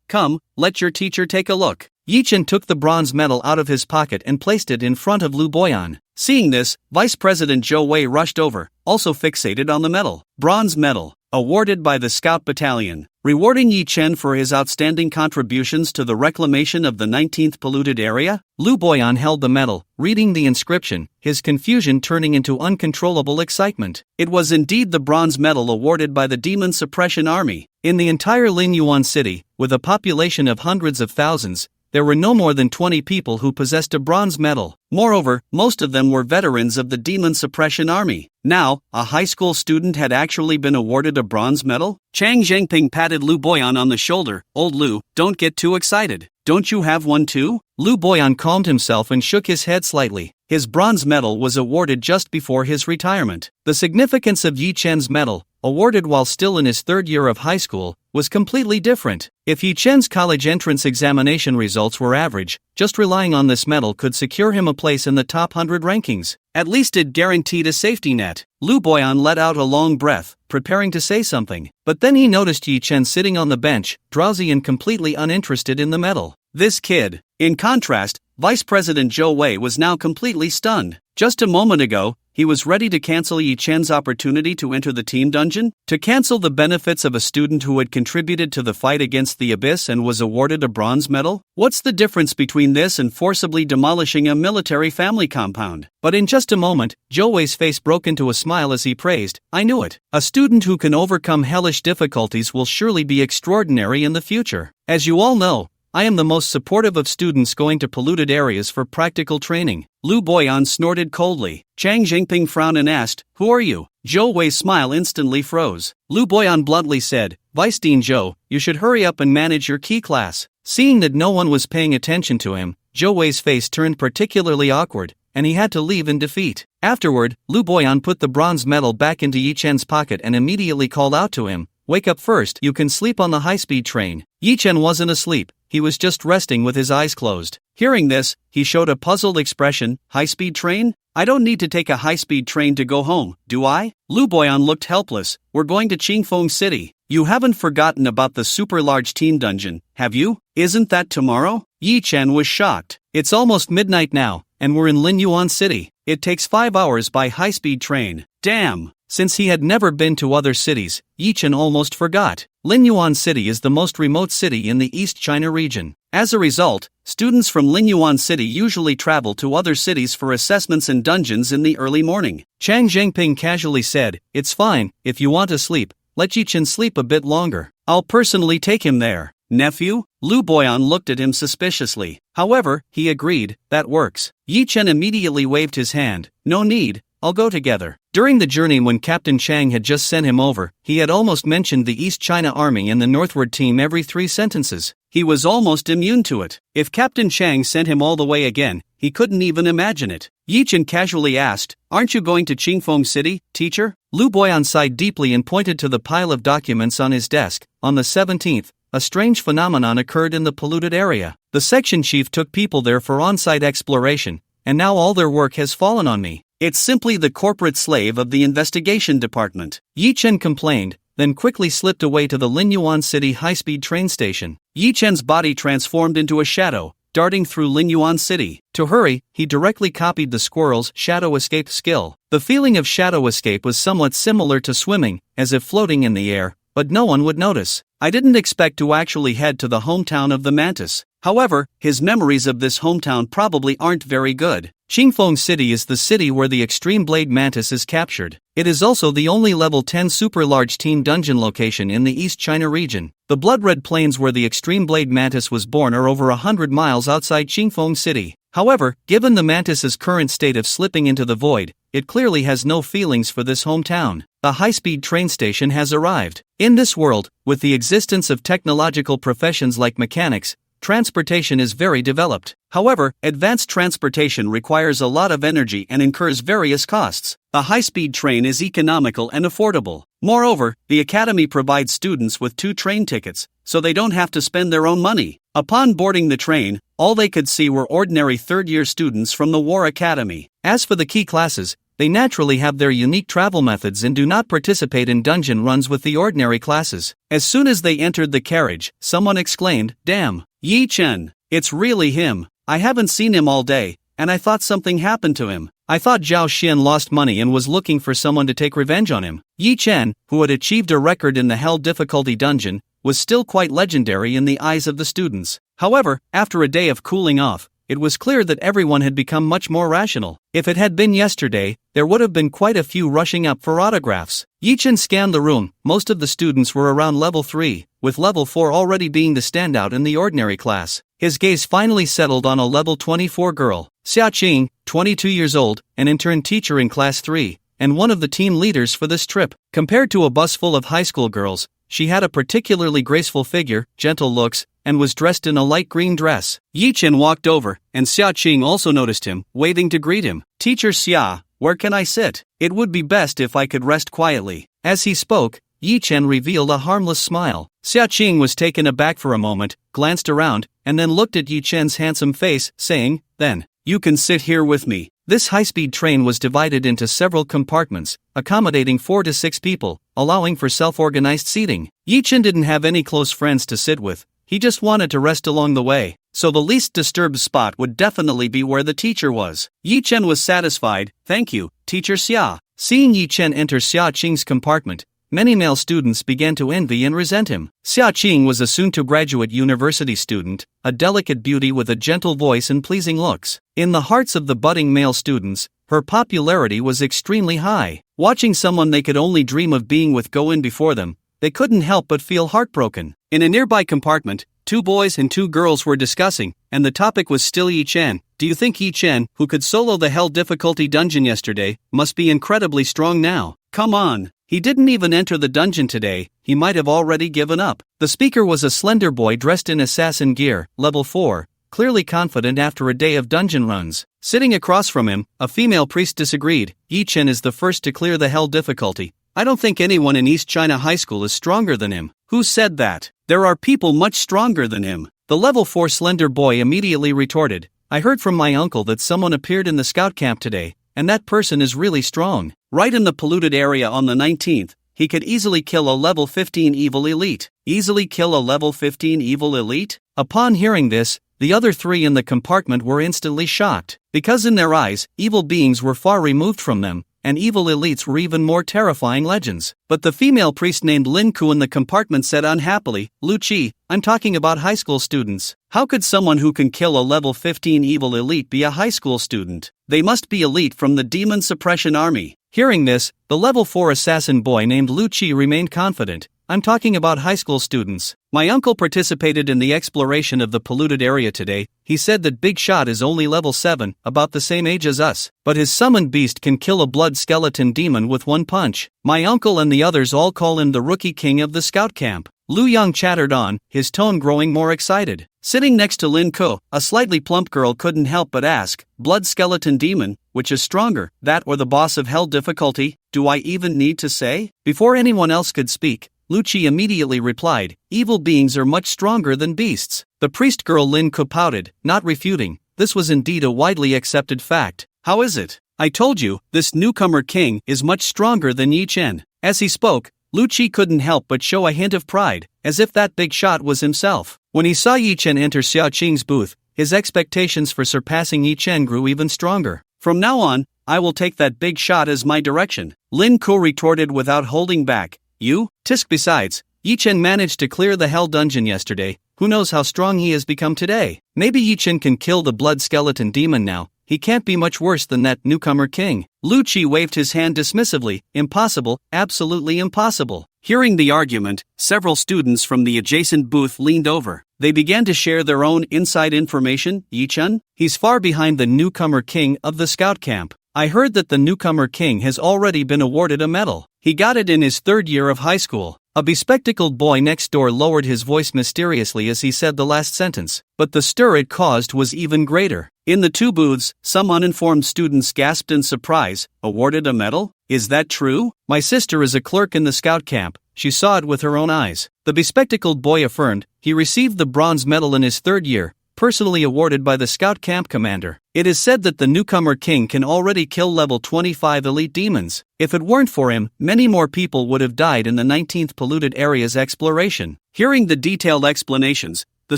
Come, let your teacher take a look. Yi Chen took the bronze medal out of his pocket and placed it in front of Lu Boyan. Seeing this, Vice President Zhou Wei rushed over, also fixated on the medal. Bronze medal, awarded by the Scout Battalion, rewarding Yi Chen for his outstanding contributions to the reclamation of the 19th polluted area. Lu Boyan held the medal, reading the inscription, his confusion turning into uncontrollable excitement. It was indeed the bronze medal awarded by the Demon Suppression Army. In the entire Linyuan city, with a population of hundreds of thousands, there were no more than 20 people who possessed a bronze medal. Moreover, most of them were veterans of the Demon Suppression Army. Now, a high school student had actually been awarded a bronze medal? Chang Zhengping patted Lu Boyan on the shoulder. Old Lu, don't get too excited. Don't you have one too? Lu Boyan calmed himself and shook his head slightly. His bronze medal was awarded just before his retirement. The significance of Yi Chen's medal, awarded while still in his third year of high school, was completely different. If Yi Chen's college entrance examination results were average, just relying on this medal could secure him a place in the top 100 rankings. At least it guaranteed a safety net. Lu Boyan let out a long breath, preparing to say something. But then he noticed Yi Chen sitting on the bench, drowsy and completely uninterested in the medal. This kid. In contrast, Vice President Zhou Wei was now completely stunned. Just a moment ago, he was ready to cancel Yi Chen's opportunity to enter the team dungeon, to cancel the benefits of a student who had contributed to the fight against the Abyss and was awarded a bronze medal. What's the difference between this and forcibly demolishing a military family compound? But in just a moment, Zhou Wei's face broke into a smile as he praised, I knew it. A student who can overcome hellish difficulties will surely be extraordinary in the future. As you all know, I am the most supportive of students going to polluted areas for practical training. Lu Boyan snorted coldly. Chang Zhengping frowned and asked, Who are you? Zhou Wei's smile instantly froze. Lu Boyan bluntly said, Vice Dean Zhou, you should hurry up and manage your key class. Seeing that no one was paying attention to him, Zhou Wei's face turned particularly awkward, and he had to leave in defeat. Afterward, Lu Boyan put the bronze medal back into Yi Chen's pocket and immediately called out to him, Wake up first, you can sleep on the high-speed train. Yi Chen wasn't asleep, he was just resting with his eyes closed. Hearing this, he showed a puzzled expression. High-speed train? I don't need to take a high-speed train to go home, do I? Lu Boyan looked helpless. We're going to Qingfeng City. You haven't forgotten about the super-large team dungeon, have you? Isn't that tomorrow? Yi Chen was shocked. It's almost midnight now, and we're in Linyuan City. It takes 5 hours by high-speed train. Damn! Since he had never been to other cities, Yi Chen almost forgot. Linyuan City is the most remote city in the East China region. As a result, students from Linyuan City usually travel to other cities for assessments and dungeons in the early morning. Chang Zhengping casually said, It's fine, if you want to sleep, let Yi Chen sleep a bit longer. I'll personally take him there. Nephew? Lu Boyan looked at him suspiciously. However, he agreed, that works. Yi Chen immediately waved his hand. No need, I'll go together. During the journey when Captain Chang had just sent him over, he had almost mentioned the East China Army and the northward team every 3 sentences. He was almost immune to it. If Captain Chang sent him all the way again, he couldn't even imagine it. Yi Chen casually asked, Aren't you going to Qingfeng City, teacher? Lu Boyan sighed deeply and pointed to the pile of documents on his desk. On the 17th, a strange phenomenon occurred in the polluted area. The section chief took people there for on-site exploration, and now all their work has fallen on me. It's simply the corporate slave of the investigation department. Yi Chen complained, then quickly slipped away to the Linyuan City high-speed train station. Yi Chen's body transformed into a shadow, darting through Lingyuan City. To hurry, he directly copied the squirrel's shadow escape skill. The feeling of shadow escape was somewhat similar to swimming, as if floating in the air, but no one would notice. I didn't expect to actually head to the hometown of the mantis. However, his memories of this hometown probably aren't very good. Qingfeng City is the city where the extreme blade mantis is captured. It is also the only level 10 super large team dungeon location in the East China region. The blood-red plains where the extreme blade mantis was born are over 100 miles outside Qingfeng City. However, given the mantis's current state of slipping into the void, it clearly has no feelings for this hometown. A high-speed train station has arrived. In this world, with the existence of technological professions like mechanics, transportation is very developed. However, advanced transportation requires a lot of energy and incurs various costs. A high-speed train is economical and affordable. Moreover, the academy provides students with 2 train tickets, so they don't have to spend their own money. Upon boarding the train, all they could see were ordinary third-year students from the War Academy. As for the key classes, they naturally have their unique travel methods and do not participate in dungeon runs with the ordinary classes. As soon as they entered the carriage, someone exclaimed, "Damn, Yi Chen, it's really him. I haven't seen him all day, and I thought something happened to him. I thought Zhao Xian lost money and was looking for someone to take revenge on him." Yi Chen, who had achieved a record in the Hell difficulty dungeon, was still quite legendary in the eyes of the students. However, after a day of cooling off, it was clear that everyone had become much more rational. If it had been yesterday, there would have been quite a few rushing up for autographs. Yi Chen scanned the room. Most of the students were around level 3, with level 4 already being the standout in the ordinary class. His gaze finally settled on a level 24 girl, Xia Qing, 22 years old, an intern teacher in class 3, and one of the team leaders for this trip. Compared to a bus full of high school girls, she had a particularly graceful figure, gentle looks, and was dressed in a light green dress. Yi Chen walked over, and Xia Qing also noticed him, waving to greet him. "Teacher Xia, where can I sit? It would be best if I could rest quietly." As he spoke, Yi Chen revealed a harmless smile. Xia Qing was taken aback for a moment, glanced around, and then looked at Yi Chen's handsome face, saying, "Then, you can sit here with me." This high-speed train was divided into several compartments, accommodating 4 to 6 people, allowing for self-organized seating. Yi Chen didn't have any close friends to sit with. He just wanted to rest along the way, so the least disturbed spot would definitely be where the teacher was. Yi Chen was satisfied. "Thank you, Teacher Xia." Seeing Yi Chen enter Xia Qing's compartment, many male students began to envy and resent him. Xia Qing was a soon-to-graduate university student, a delicate beauty with a gentle voice and pleasing looks. In the hearts of the budding male students, her popularity was extremely high. Watching someone they could only dream of being with go in before them, they couldn't help but feel heartbroken. In a nearby compartment, 2 boys and 2 girls were discussing, and the topic was still Yi Chen. "Do you think Yi Chen, who could solo the Hell difficulty dungeon yesterday, must be incredibly strong now? Come on. He didn't even enter the dungeon today, he might have already given up." The speaker was a slender boy dressed in assassin gear, level 4, clearly confident after a day of dungeon runs. Sitting across from him, a female priest disagreed. "Yi Chen is the first to clear the Hell difficulty. I don't think anyone in East China High School is stronger than him." "Who said that? There are people much stronger than him." The level 4 slender boy immediately retorted, "I heard from my uncle that someone appeared in the scout camp today, and that person is really strong. Right in the polluted area on the 19th, he could easily kill a level 15 evil elite." Easily kill a level 15 evil elite? Upon hearing this, the other 3 in the compartment were instantly shocked, because in their eyes, evil beings were far removed from them, and evil elites were even more terrifying legends. But the female priest named Lin Ku in the compartment said unhappily, "Lu Qi, I'm talking about high school students. How could someone who can kill a level 15 evil elite be a high school student? They must be elite from the Demon Suppression Army." Hearing this, the level 4 assassin boy named Lu Qi remained confident, "I'm talking about high school students. My uncle participated in the exploration of the polluted area today. He said that Big Shot is only level 7, about the same age as us, but his summoned beast can kill a blood skeleton demon with 1 punch. My uncle and the others all call him the Rookie King of the Scout Camp." Lu Yang chattered on, his tone growing more excited. Sitting next to Lin Ko, a slightly plump girl couldn't help but ask, "Blood skeleton demon, which is stronger, that or the boss of Hell difficulty? Do I even need to say?" Before anyone else could speak, Lu Qi immediately replied, "Evil beings are much stronger than beasts." The priest girl Lin Ko pouted, not refuting. This was indeed a widely accepted fact. "How is it? I told you, this newcomer king is much stronger than Yi Chen." As he spoke, Lu Qi couldn't help but show a hint of pride, as if that Big Shot was himself. When he saw Yi Chen enter Xia Qing's booth, his expectations for surpassing Yi Chen grew even stronger. From now on, I will take that big shot as my direction, Lin Kuo retorted without holding back. You? Tisk. Besides, Yi Chen managed to clear the Hell Dungeon yesterday, who knows how strong he has become today. Maybe Yi Chen can kill the blood skeleton demon now, he can't be much worse than that newcomer king. Lu Qi waved his hand dismissively. Impossible, absolutely impossible. Hearing the argument, several students from the adjacent booth leaned over. They began to share their own inside information. Yi Chen? He's far behind the newcomer king of the scout camp. I heard that the newcomer king has already been awarded a medal. He got it in his 3rd year of high school. A bespectacled boy next door lowered his voice mysteriously as he said the last sentence, but the stir it caused was even greater. In the 2 booths, some uninformed students gasped in surprise. Awarded a medal? Is that true? My sister is a clerk in the scout camp. She saw it with her own eyes. The bespectacled boy affirmed. He received the bronze medal in his 3rd year, personally awarded by the scout camp commander. It is said that the newcomer king can already kill level 25 elite demons. If it weren't for him, many more people would have died in the 19th polluted area's exploration. Hearing the detailed explanations, the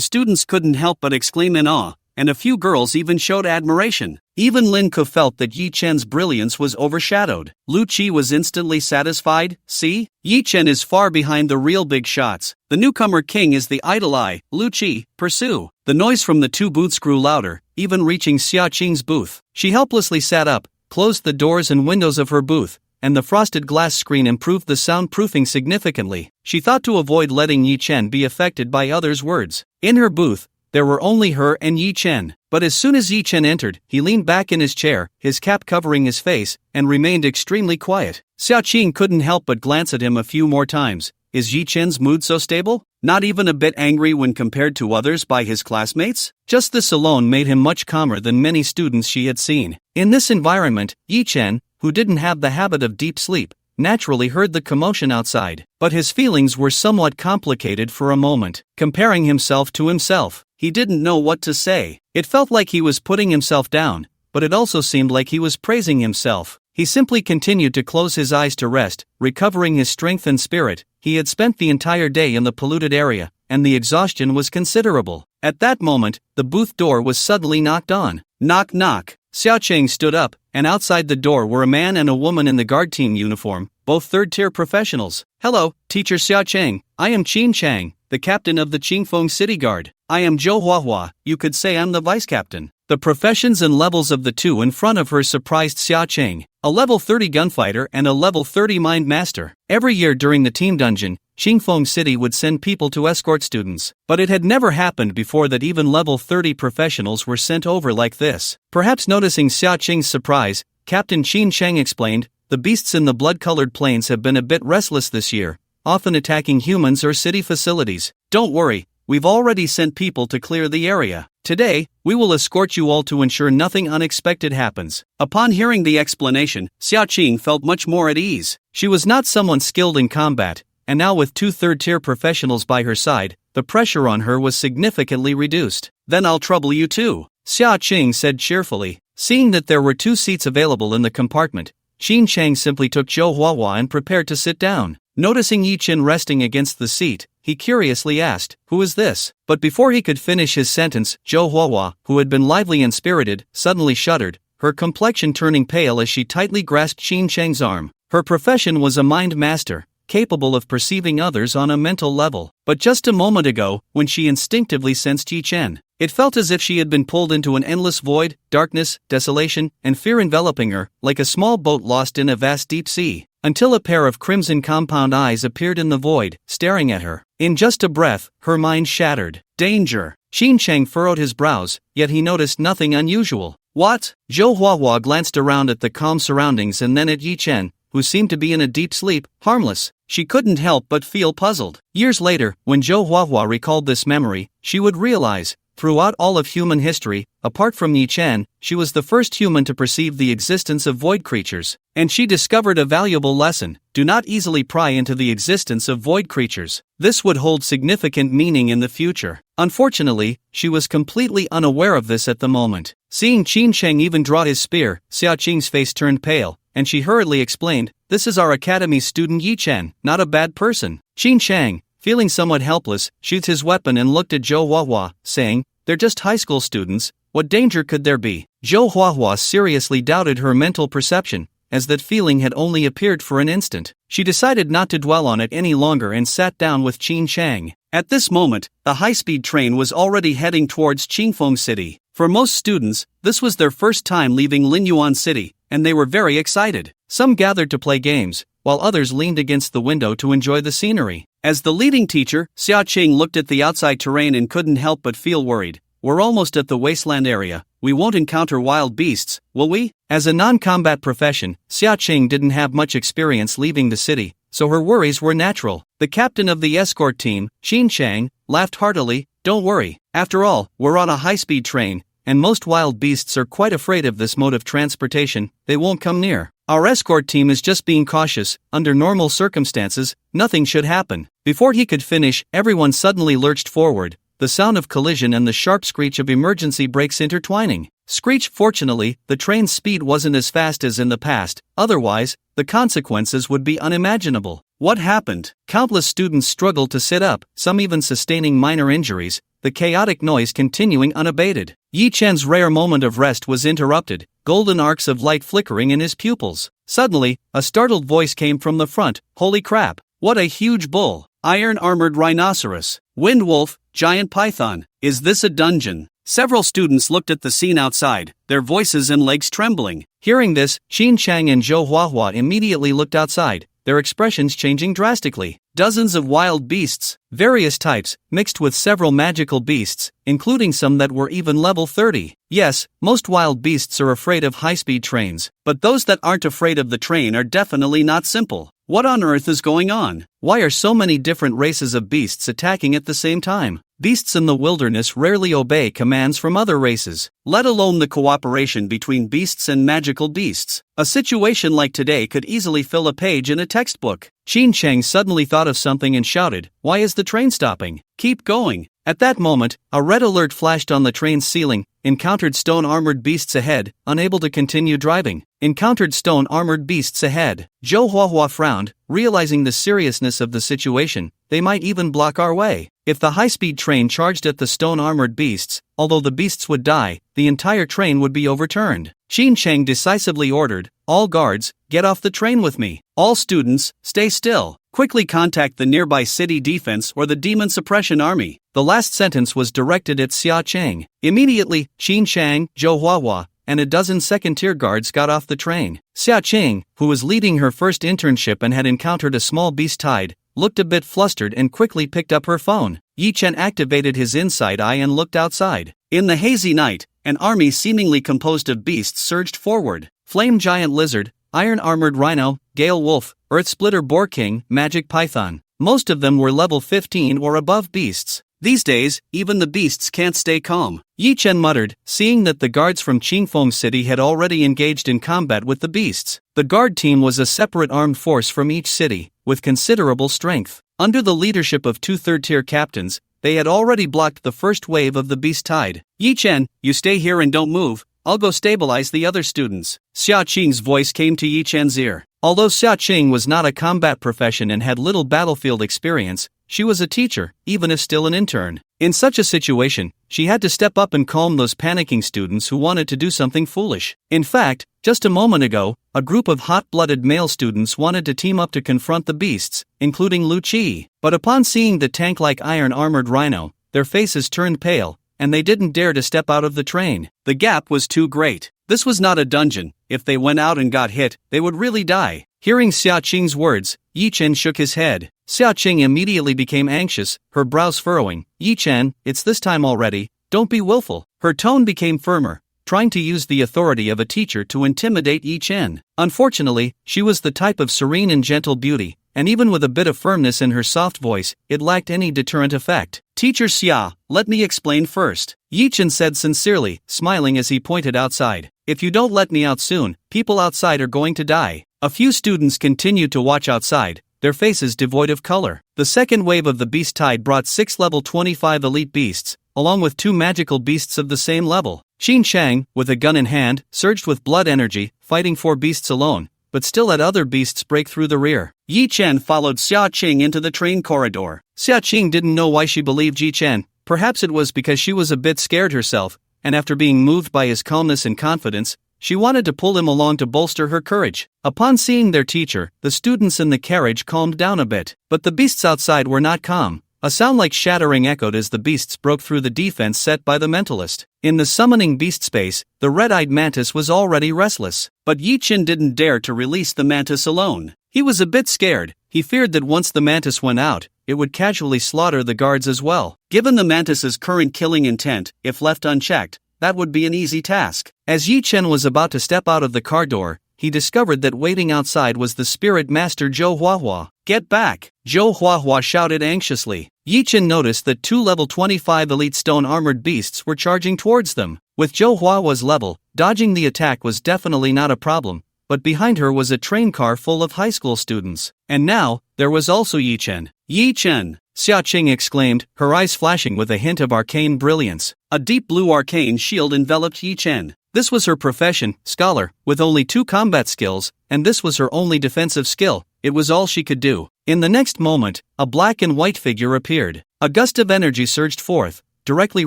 students couldn't help but exclaim in awe, and a few girls even showed admiration. Even Lin Kuo felt that Yi Chen's brilliance was overshadowed. Lu Qi was instantly satisfied. See? Yi Chen is far behind the real big shots. The newcomer king is the idol eye. Lu Qi, pursue. The noise from the 2 booths grew louder, even reaching Xia Qing's booth. She helplessly sat up, closed the doors and windows of her booth, and the frosted glass screen improved the soundproofing significantly. She thought to avoid letting Yi Chen be affected by others' words. In her booth, there were only her and Yi Chen. But as soon as Yi Chen entered, he leaned back in his chair, his cap covering his face, and remained extremely quiet. Xia Qing couldn't help but glance at him a few more times. Is Yi Chen's mood so stable? Not even a bit angry when compared to others by his classmates? Just this alone made him much calmer than many students she had seen. In this environment, Yi Chen, who didn't have the habit of deep sleep, naturally heard the commotion outside. But his feelings were somewhat complicated for a moment. Comparing himself to himself, he didn't know what to say. It felt like he was putting himself down, but it also seemed like he was praising himself. He simply continued to close his eyes to rest, recovering his strength and spirit. He had spent the entire day in the polluted area, and the exhaustion was considerable. At that moment, the booth door was suddenly knocked on. Knock knock. Xia Qing stood up, and outside the door were a man and a woman in the guard team uniform, both 3rd-tier professionals. Hello, Teacher Xia Qing. I am Qin Chang, the captain of the Qingfeng City Guard. I am Zhou Huahua, you could say I'm the vice captain. The professions and levels of the 2 in front of her surprised Xia Qing. A level 30 gunfighter and a level 30 mind master. Every year during the team dungeon, Qingfeng City would send people to escort students. But it had never happened before that even level 30 professionals were sent over like this. Perhaps noticing Xia Qing's surprise, Captain Qin Cheng explained, the beasts in the blood-colored plains have been a bit restless this year, often attacking humans or city facilities. Don't worry, we've already sent people to clear the area. Today, we will escort you all to ensure nothing unexpected happens. Upon hearing the explanation, Xia Qing felt much more at ease. She was not someone skilled in combat, and now with 2 3rd-tier professionals by her side, the pressure on her was significantly reduced. Then I'll trouble you too, Xia Qing said cheerfully. Seeing that there were 2 seats available in the compartment, Qin Chang simply took Zhou Huahua and prepared to sit down. Noticing Yi Chen resting against the seat, he curiously asked, "Who is this?" But before he could finish his sentence, Zhou Huahua, who had been lively and spirited, suddenly shuddered, her complexion turning pale as she tightly grasped Qin Chang's arm. Her profession was a mind master, capable of perceiving others on a mental level. But just a moment ago, when she instinctively sensed Yi Chen, it felt as if she had been pulled into an endless void, darkness, desolation, and fear enveloping her, like a small boat lost in a vast deep sea. Until a pair of crimson compound eyes appeared in the void, staring at her. In just a breath, her mind shattered. Danger! Qin Chang furrowed his brows, yet he noticed nothing unusual. What? Zhou Huahua glanced around at the calm surroundings and then at Yi Chen, who seemed to be in a deep sleep, harmless. She couldn't help but feel puzzled. Years later, when Zhou Huahua recalled this memory, she would realize, throughout all of human history, apart from Yi Chen, she was the first human to perceive the existence of void creatures. And she discovered a valuable lesson: do not easily pry into the existence of void creatures. This would hold significant meaning in the future. Unfortunately, she was completely unaware of this at the moment. Seeing Qin Chang even draw his spear, Xia Qing's face turned pale, and she hurriedly explained, "This is our academy's student Yi Chen, not a bad person." Qin Chang, feeling somewhat helpless, sheathed his weapon and looked at Zhou Huahua, saying, they're just high school students, what danger could there be? Zhou Huahua seriously doubted her mental perception, as that feeling had only appeared for an instant. She decided not to dwell on it any longer and sat down with Qin Chang. At this moment, the high-speed train was already heading towards Qingfeng City. For most students, this was their first time leaving Linyuan City, and they were very excited. Some gathered to play games, while others leaned against the window to enjoy the scenery. As the leading teacher, Xia Qing looked at the outside terrain and couldn't help but feel worried. We're almost at the wasteland area. We won't encounter wild beasts, will we? As a non-combat profession, Xia Qing didn't have much experience leaving the city, so her worries were natural. The captain of the escort team, Qin Chang, laughed heartily. Don't worry. After all, we're on a high-speed train, and most wild beasts are quite afraid of this mode of transportation. They won't come near. Our escort team is just being cautious. Under normal circumstances, nothing should happen. Before he could finish, everyone suddenly lurched forward, the sound of collision and the sharp screech of emergency brakes intertwining. Screech. Fortunately, the train's speed wasn't as fast as in the past, otherwise, the consequences would be unimaginable. What happened? Countless students struggled to sit up, some even sustaining minor injuries, the chaotic noise continuing unabated. Yi Chen's rare moment of rest was interrupted, golden arcs of light flickering in his pupils. Suddenly, a startled voice came from the front. Holy crap! What a huge bull! Iron-armored rhinoceros, wind wolf, giant python. Is this a dungeon? Several students looked at the scene outside, their voices and legs trembling. Hearing this, Qin Chang and Zhou Huahua immediately looked outside, their expressions changing drastically. Dozens of wild beasts, various types, mixed with several magical beasts, including some that were even level 30. Yes, most wild beasts are afraid of high-speed trains, but those that aren't afraid of the train are definitely not simple. What on earth is going on? Why are so many different races of beasts attacking at the same time? Beasts in the wilderness rarely obey commands from other races, let alone the cooperation between beasts and magical beasts. A situation like today could easily fill a page in a textbook. Qin Chang suddenly thought of something and shouted, "Why is the train stopping? Keep going!" At that moment, a red alert flashed on the train's ceiling. Encountered stone-armored beasts ahead, unable to continue driving. Encountered stone-armored beasts ahead. Zhou Huahua frowned, realizing the seriousness of the situation. They might even block our way. If the high-speed train charged at the stone-armored beasts, although the beasts would die, the entire train would be overturned. Qin Chang decisively ordered, "All guards, get off the train with me. All students, stay still. Quickly contact the nearby city defense or the demon suppression army." The last sentence was directed at Xia Chang. Immediately, Qin Chang, Zhou Huahua, and a dozen second-tier guards got off the train. Xia Chang, who was leading her first internship and had encountered a small beast tide, looked a bit flustered and quickly picked up her phone. Yi Chen activated his inside eye and looked outside. In the hazy night, an army seemingly composed of beasts surged forward. Flame giant lizard, iron-armored rhino, gale wolf, earth splitter boar king, magic python. Most of them were level 15 or above beasts. These days, even the beasts can't stay calm. Yi Chen muttered, seeing that the guards from Qingfeng City had already engaged in combat with the beasts. The guard team was a separate armed force from each city, with considerable strength. Under the leadership of 2 third-tier captains, they had already blocked the first wave of the beast tide. "Yi Chen, you stay here and don't move. I'll go stabilize the other students." Xia Qing's voice came to Yi Chen's ear. Although Xia Qing was not a combat profession and had little battlefield experience, she was a teacher, even if still an intern. In such a situation, she had to step up and calm those panicking students who wanted to do something foolish. In fact, just a moment ago, a group of hot-blooded male students wanted to team up to confront the beasts, including Lu Qi. But upon seeing the tank-like iron-armored rhino, their faces turned pale, and they didn't dare to step out of the train. The gap was too great. This was not a dungeon. If they went out and got hit, they would really die. Hearing Xia Qing's words, Yi Chen shook his head. Xia Qing immediately became anxious, her brows furrowing. "Yi Chen, it's this time already. Don't be willful." Her tone became firmer, trying to use the authority of a teacher to intimidate Yi Chen. Unfortunately, she was the type of serene and gentle beauty, and even with a bit of firmness in her soft voice, it lacked any deterrent effect. "Teacher Xia, let me explain first," Yi Chen said sincerely, smiling as he pointed outside. "If you don't let me out soon, people outside are going to die." A few students continued to watch outside, their faces devoid of color. The second wave of the beast tide brought 6 level 25 elite beasts, along with 2 magical beasts of the same level. Qin Chang, with a gun in hand, surged with blood energy, fighting 4 beasts alone, but still let other beasts break through the rear. Yi Chen followed Xia Qing into the train corridor. Xia Qing didn't know why she believed Yi Chen, Perhaps it was because she was a bit scared herself, and after being moved by his calmness and confidence, she wanted to pull him along to bolster her courage. Upon seeing their teacher, the students in the carriage calmed down a bit, but the beasts outside were not calm. A sound like shattering echoed as the beasts broke through the defense set by the mentalist. In the summoning beast space, the red-eyed mantis was already restless, but Yi Chen didn't dare to release the mantis alone. He was a bit scared. He feared that once the mantis went out, it would casually slaughter the guards as well. Given the mantis's current killing intent, if left unchecked, that would be an easy task. As Yi Chen was about to step out of the car door, he discovered that waiting outside was the spirit master Zhou Huahua. "Get back!" Zhou Huahua shouted anxiously. Yi Chen noticed that 2 level 25 elite stone-armored beasts were charging towards them. With Zhou Huahua's level, dodging the attack was definitely not a problem, but behind her was a train car full of high school students. And now, there was also Yi Chen. "Yi Chen!" Xia Qing exclaimed, her eyes flashing with a hint of arcane brilliance. A deep blue arcane shield enveloped Yi Chen. This was her profession, scholar, with only 2 combat skills, and this was her only defensive skill. It was all she could do. In the next moment, a black and white figure appeared. A gust of energy surged forth, directly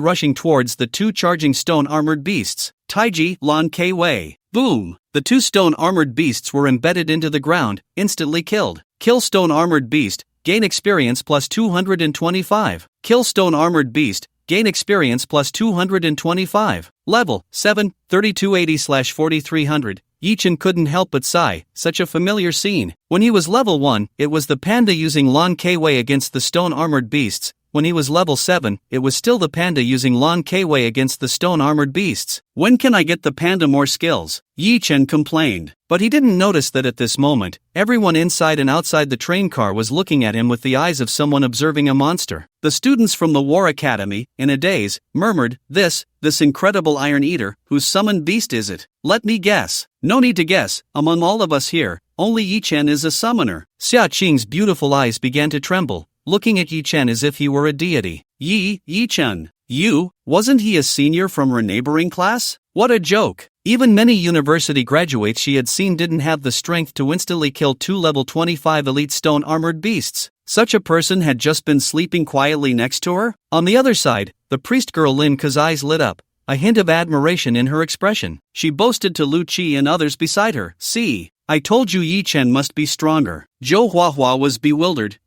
rushing towards the 2 charging stone-armored beasts. Taiji, Lan K Wei. Boom! The 2 stone-armored beasts were embedded into the ground, instantly killed. Kill stone-armored beast, gain experience plus 225. Kill stone-armored beast, gain experience plus 225. Level 7, 3280/4300. Yi Chen couldn't help but sigh, such a familiar scene. When he was level 1, it was the panda using Lan K Wei against the stone-armored beasts. When he was level 7, it was still the panda using Lan K Wei against the stone-armored beasts. "When can I get the panda more skills?" Yi Chen complained. But he didn't notice that at this moment, everyone inside and outside the train car was looking at him with the eyes of someone observing a monster. The students from the War Academy, in a daze, murmured, This incredible Iron Eater, whose summoned beast is it? Let me guess." "No need to guess, among all of us here, only Yi Chen is a summoner." Xia Qing's beautiful eyes began to tremble, looking at Yi Chen as if he were a deity. Yi Chen. You? Wasn't he a senior from her neighboring class? What a joke. Even many university graduates she had seen didn't have the strength to instantly kill 2 level 25 elite stone-armored beasts. Such a person had just been sleeping quietly next to her? On the other side, the priest girl Lin Ke's eyes lit up, a hint of admiration in her expression. She boasted to Lu Qi and others beside her, "See, I told you Yi Chen must be stronger." Zhou Huahua was bewildered.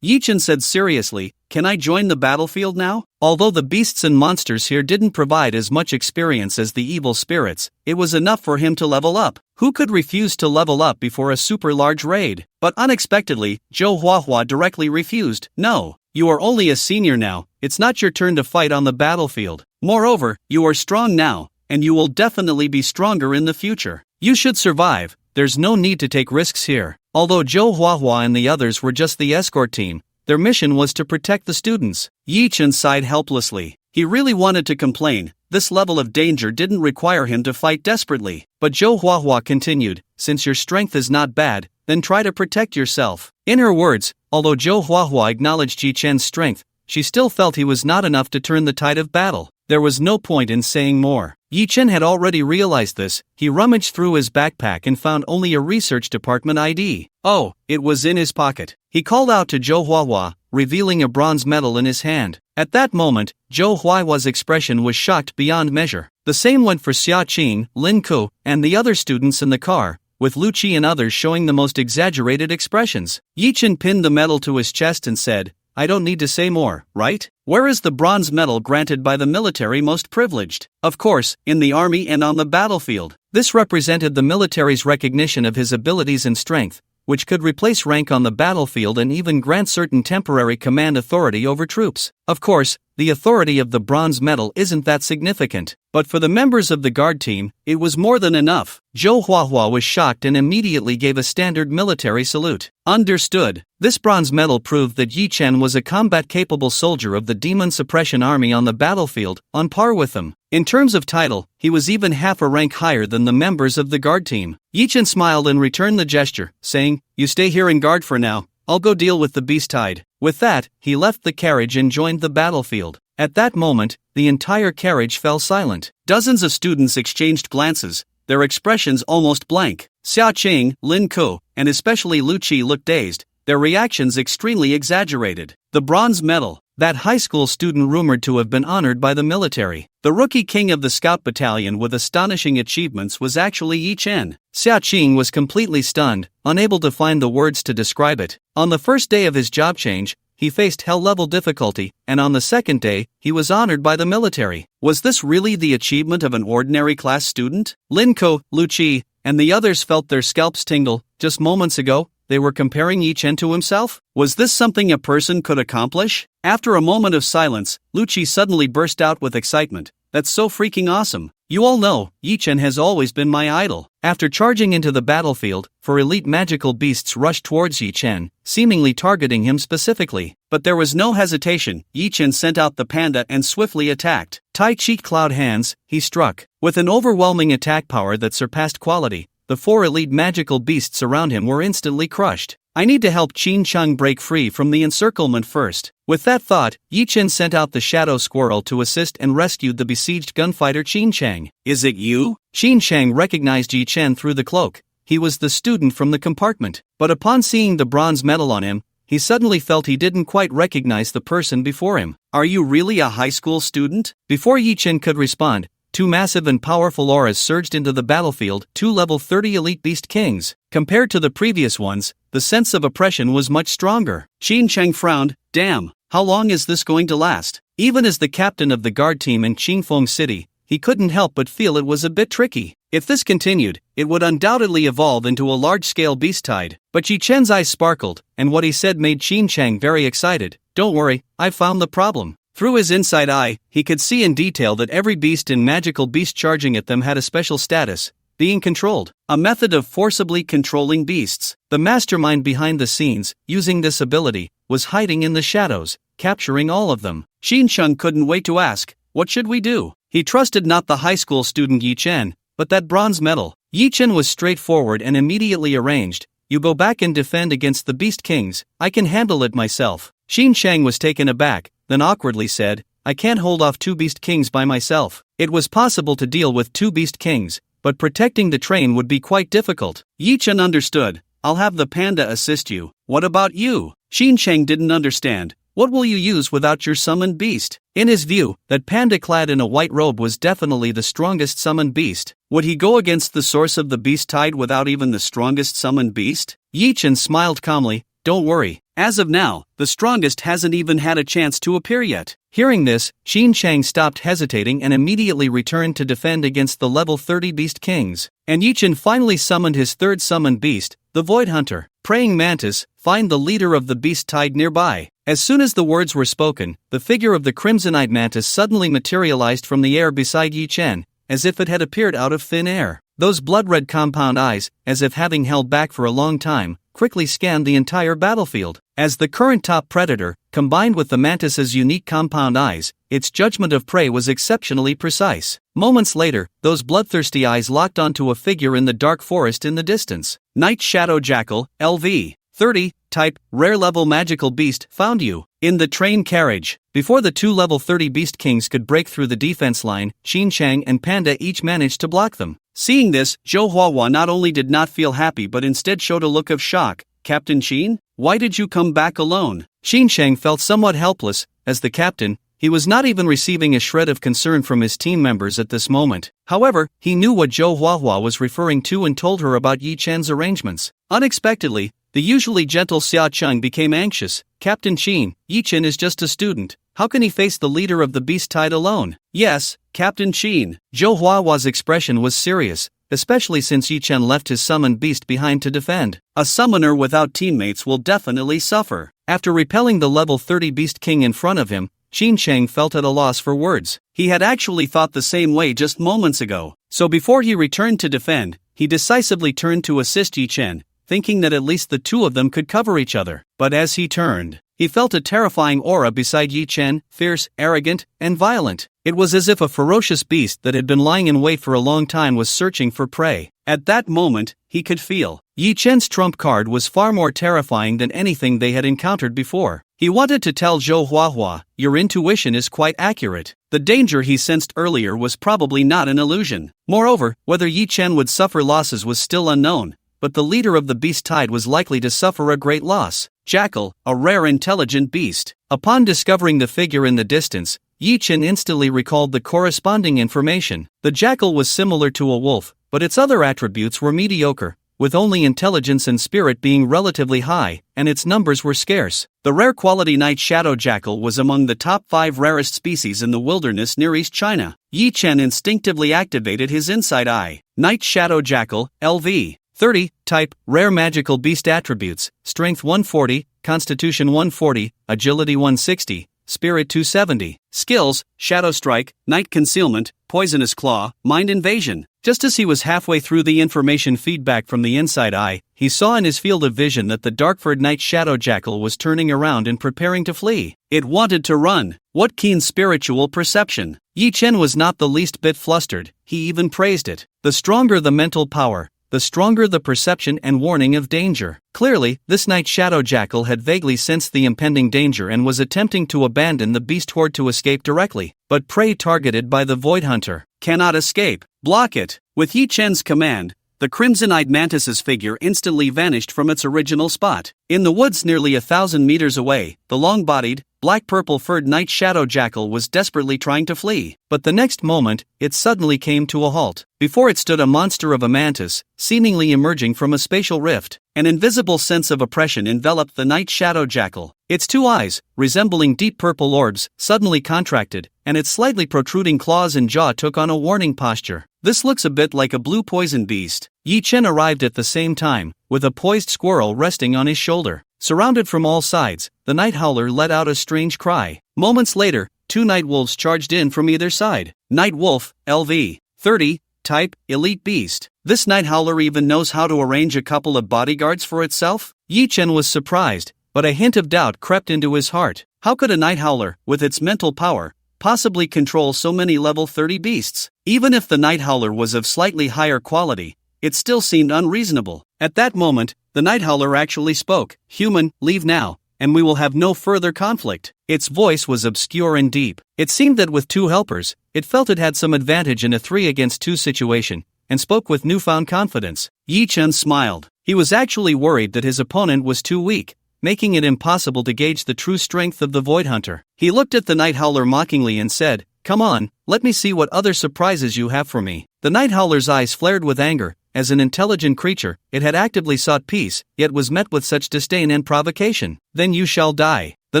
Yi Chen said seriously, "Can I join the battlefield now?" Although the beasts and monsters here didn't provide as much experience as the evil spirits, it was enough for him to level up. Who could refuse to level up before a super large raid? But unexpectedly, Zhou Huahua directly refused. "No, you are only a senior now, it's not your turn to fight on the battlefield. Moreover, you are strong now, and you will definitely be stronger in the future. You should survive, there's no need to take risks here." Although Zhou Huahua and the others were just the escort team, their mission was to protect the students. Yi Chen sighed helplessly. He really wanted to complain. This level of danger didn't require him to fight desperately. But Zhou Huahua continued, "Since your strength is not bad, then try to protect yourself." In her words, although Zhou Huahua acknowledged Yi Chen's strength, she still felt he was not enough to turn the tide of battle. There was no point in saying more. Yi Chen had already realized this. He rummaged through his backpack and found only a research department ID. Oh, it was in his pocket. He called out to Zhou Huahua, revealing a bronze medal in his hand. At that moment, Zhou Huahua's expression was shocked beyond measure. The same went for Xia Qing, Lin Ke, and the other students in the car, with Lu Qi and others showing the most exaggerated expressions. Yi Chen pinned the medal to his chest and said, "I don't need to say more, right? Where is the bronze medal granted by the military most privileged?" Of course, in the army and on the battlefield. This represented the military's recognition of his abilities and strength, which could replace rank on the battlefield and even grant certain temporary command authority over troops. Of course, the authority of the bronze medal isn't that significant, but for the members of the guard team, it was more than enough. Zhou Huahua was shocked and immediately gave a standard military salute. Understood. This bronze medal proved that Yi Chen was a combat-capable soldier of the Demon Suppression Army on the battlefield, on par with them. In terms of title, he was even half a rank higher than the members of the guard team. Yi Chen smiled and returned the gesture, saying, "You stay here in guard for now, I'll go deal with the beast tide." With that, he left the carriage and joined the battlefield. At that moment, the entire carriage fell silent. Dozens of students exchanged glances, their expressions almost blank. Xia Qing, Lin Ke, and especially Lu Qi looked dazed, their reactions extremely exaggerated. The bronze medal. that high school student rumored to have been honored by the military. The rookie king of the scout battalion with astonishing achievements was actually Yi Chen. Xia Qing was completely stunned, unable to find the words to describe it. On the first day of his job change, he faced hell-level difficulty, and on the second day, he was honored by the military. Was this really the achievement of an ordinary class student? Lin Ko, Lu Qi, and the others felt their scalps tingle. Just moments ago, they were comparing Yi Chen to himself? Was this something a person could accomplish? After a moment of silence, Lu Qi suddenly burst out with excitement. That's so freaking awesome. You all know, Yi Chen has always been my idol. After charging into the battlefield, four elite magical beasts rushed towards Yi Chen, seemingly targeting him specifically. But there was no hesitation. Yi Chen sent out the panda and swiftly attacked. Tai Chi cloud hands, he struck. With an overwhelming attack power that surpassed quality, the four elite magical beasts around him were instantly crushed. I need to help Qin Cheng break free from the encirclement first. With that thought, Yi Chen sent out the shadow squirrel to assist and rescued the besieged gunfighter Qin Cheng. Is it you? Qin Cheng recognized Yi Chen through the cloak. He was the student from the compartment. But upon seeing the bronze medal on him, he suddenly felt he didn't quite recognize the person before him. Are you really a high school student? Before Yi Chen could respond, two massive and powerful auras surged into the battlefield, two level 30 elite beast kings. Compared to the previous ones, the sense of oppression was much stronger. Qin Cheng frowned. Damn, how long is this going to last? Even as the captain of the guard team in Qingfeng City, he couldn't help but feel it was a bit tricky. If this continued, it would undoubtedly evolve into a large-scale beast tide. But Yi Chen's eyes sparkled, and what he said made Qin Cheng very excited. Don't worry, I've found the problem. Through his inside eye, he could see in detail that every beast and magical beast charging at them had a special status, being controlled. A method of forcibly controlling beasts. The mastermind behind the scenes, using this ability, was hiding in the shadows, capturing all of them. Qin Cheng couldn't wait to ask, what should we do? He trusted not the high school student Yi Chen, but that bronze medal. Yi Chen was straightforward and immediately arranged. You go back and defend against the beast kings, I can handle it myself. Qin Cheng was taken aback, then awkwardly said, I can't hold off two beast kings by myself. It was possible to deal with two beast kings, but protecting the train would be quite difficult. Yi Chen understood. I'll have the panda assist you. What about you? Qin Cheng didn't understand. What will you use without your summoned beast? In his view, that panda clad in a white robe was definitely the strongest summoned beast. Would he go against the source of the beast tide without even the strongest summoned beast? Yi Chen smiled calmly. Don't worry. As of now, the strongest hasn't even had a chance to appear yet. Hearing this, Qin Cheng stopped hesitating and immediately returned to defend against the level 30 beast kings. And Yi Chen finally summoned his third summoned beast, the Void Hunter. Praying Mantis, find the leader of the beast tide nearby. As soon as the words were spoken, the figure of the Crimsonite Mantis suddenly materialized from the air beside Yi Chen, as if it had appeared out of thin air. Those blood-red compound eyes, as if having held back for a long time, quickly scanned the entire battlefield. As the current top predator, combined with the mantis's unique compound eyes, its judgment of prey was exceptionally precise. Moments later, those bloodthirsty eyes locked onto a figure in the dark forest in the distance. Night Shadow Jackal, LV. 30, type, rare level magical beast, found you. In the train carriage. Before the two level 30 beast kings could break through the defense line, Qin Cheng and Panda each managed to block them. Seeing this, Zhou Huahua not only did not feel happy but instead showed a look of shock. Captain Qin, why did you come back alone? Qin Cheng felt somewhat helpless. As the captain, he was not even receiving a shred of concern from his team members at this moment. However, he knew what Zhou Huahua was referring to and told her about Yi Chen's arrangements. Unexpectedly, the usually gentle Xia Cheng became anxious. Captain Qin, Yi Chen is just a student. How can he face the leader of the beast tide alone? Yes, Captain Qin. Zhou Huahua's expression was serious, especially since Yi Chen left his summoned beast behind to defend. A summoner without teammates will definitely suffer. After repelling the level 30 beast king in front of him, Qin Cheng felt at a loss for words. He had actually thought the same way just moments ago. So before he returned to defend, he decisively turned to assist Yi Chen, thinking that at least the two of them could cover each other. But as he turned, he felt a terrifying aura beside Yi Chen, fierce, arrogant, and violent. It was as if a ferocious beast that had been lying in wait for a long time was searching for prey. At that moment, he could feel Yi Chen's trump card was far more terrifying than anything they had encountered before. He wanted to tell Zhou Huahua, your intuition is quite accurate. The danger he sensed earlier was probably not an illusion. Moreover, whether Yi Chen would suffer losses was still unknown, but the leader of the beast tide was likely to suffer a great loss. jackal, a rare intelligent beast. Upon discovering the figure in the distance, Yi Chen instantly recalled the corresponding information. The jackal was similar to a wolf, but its other attributes were mediocre, with only intelligence and spirit being relatively high, and its numbers were scarce. The rare quality night shadow jackal was among the top 5 rarest species in the wilderness near East China. Yi Chen instinctively activated his inside eye. Night shadow jackal, LV. 30, type, rare magical beast attributes, strength 140, constitution 140, agility 160, spirit 270. Skills, shadow strike, night concealment, poisonous claw, mind invasion. Just as he was halfway through the information feedback from the inside eye, he saw in his field of vision that the dark-furred night shadow jackal was turning around and preparing to flee. It wanted to run. What keen spiritual perception! Yi Chen was not the least bit flustered, he even praised it. The stronger the mental power, the stronger the perception and warning of danger. Clearly, this night shadow jackal had vaguely sensed the impending danger and was attempting to abandon the beast horde to escape directly. But prey targeted by the void hunter cannot escape. Block it. With Yi Chen's command, the crimson-eyed mantis's figure instantly vanished from its original spot. In the woods nearly 1,000 meters away, the long-bodied, black-purple furred night shadow jackal was desperately trying to flee. But the next moment, it suddenly came to a halt. Before it stood a monster of a mantis, seemingly emerging from a spatial rift. An invisible sense of oppression enveloped the night shadow jackal. Its 2 eyes, resembling deep purple orbs, suddenly contracted, and its slightly protruding claws and jaw took on a warning posture. This looks a bit like a blue poison beast. Yi Chen arrived at the same time, with a poised squirrel resting on his shoulder. Surrounded from all sides, the night howler let out a strange cry. Moments later, 2 night wolves charged in from either side. Night wolf, LV. 30, type, elite beast. This night howler even knows how to arrange a couple of bodyguards for itself? Yi Chen was surprised, but a hint of doubt crept into his heart. How could a night howler, with its mental power, possibly control so many level 30 beasts? Even if the night howler was of slightly higher quality, it still seemed unreasonable. At that moment, the night howler actually spoke. Human, leave now, and we will have no further conflict. Its voice was obscure and deep. It seemed that with 2 helpers, it felt it had some advantage in a 3 against 2 situation, and spoke with newfound confidence. Yi Chen smiled. He was actually worried that his opponent was too weak, making it impossible to gauge the true strength of the void hunter. He looked at the night howler mockingly and said, "Come on, let me see what other surprises you have for me." The night howler's eyes flared with anger. As an intelligent creature, it had actively sought peace, yet was met with such disdain and provocation. "Then you shall die." The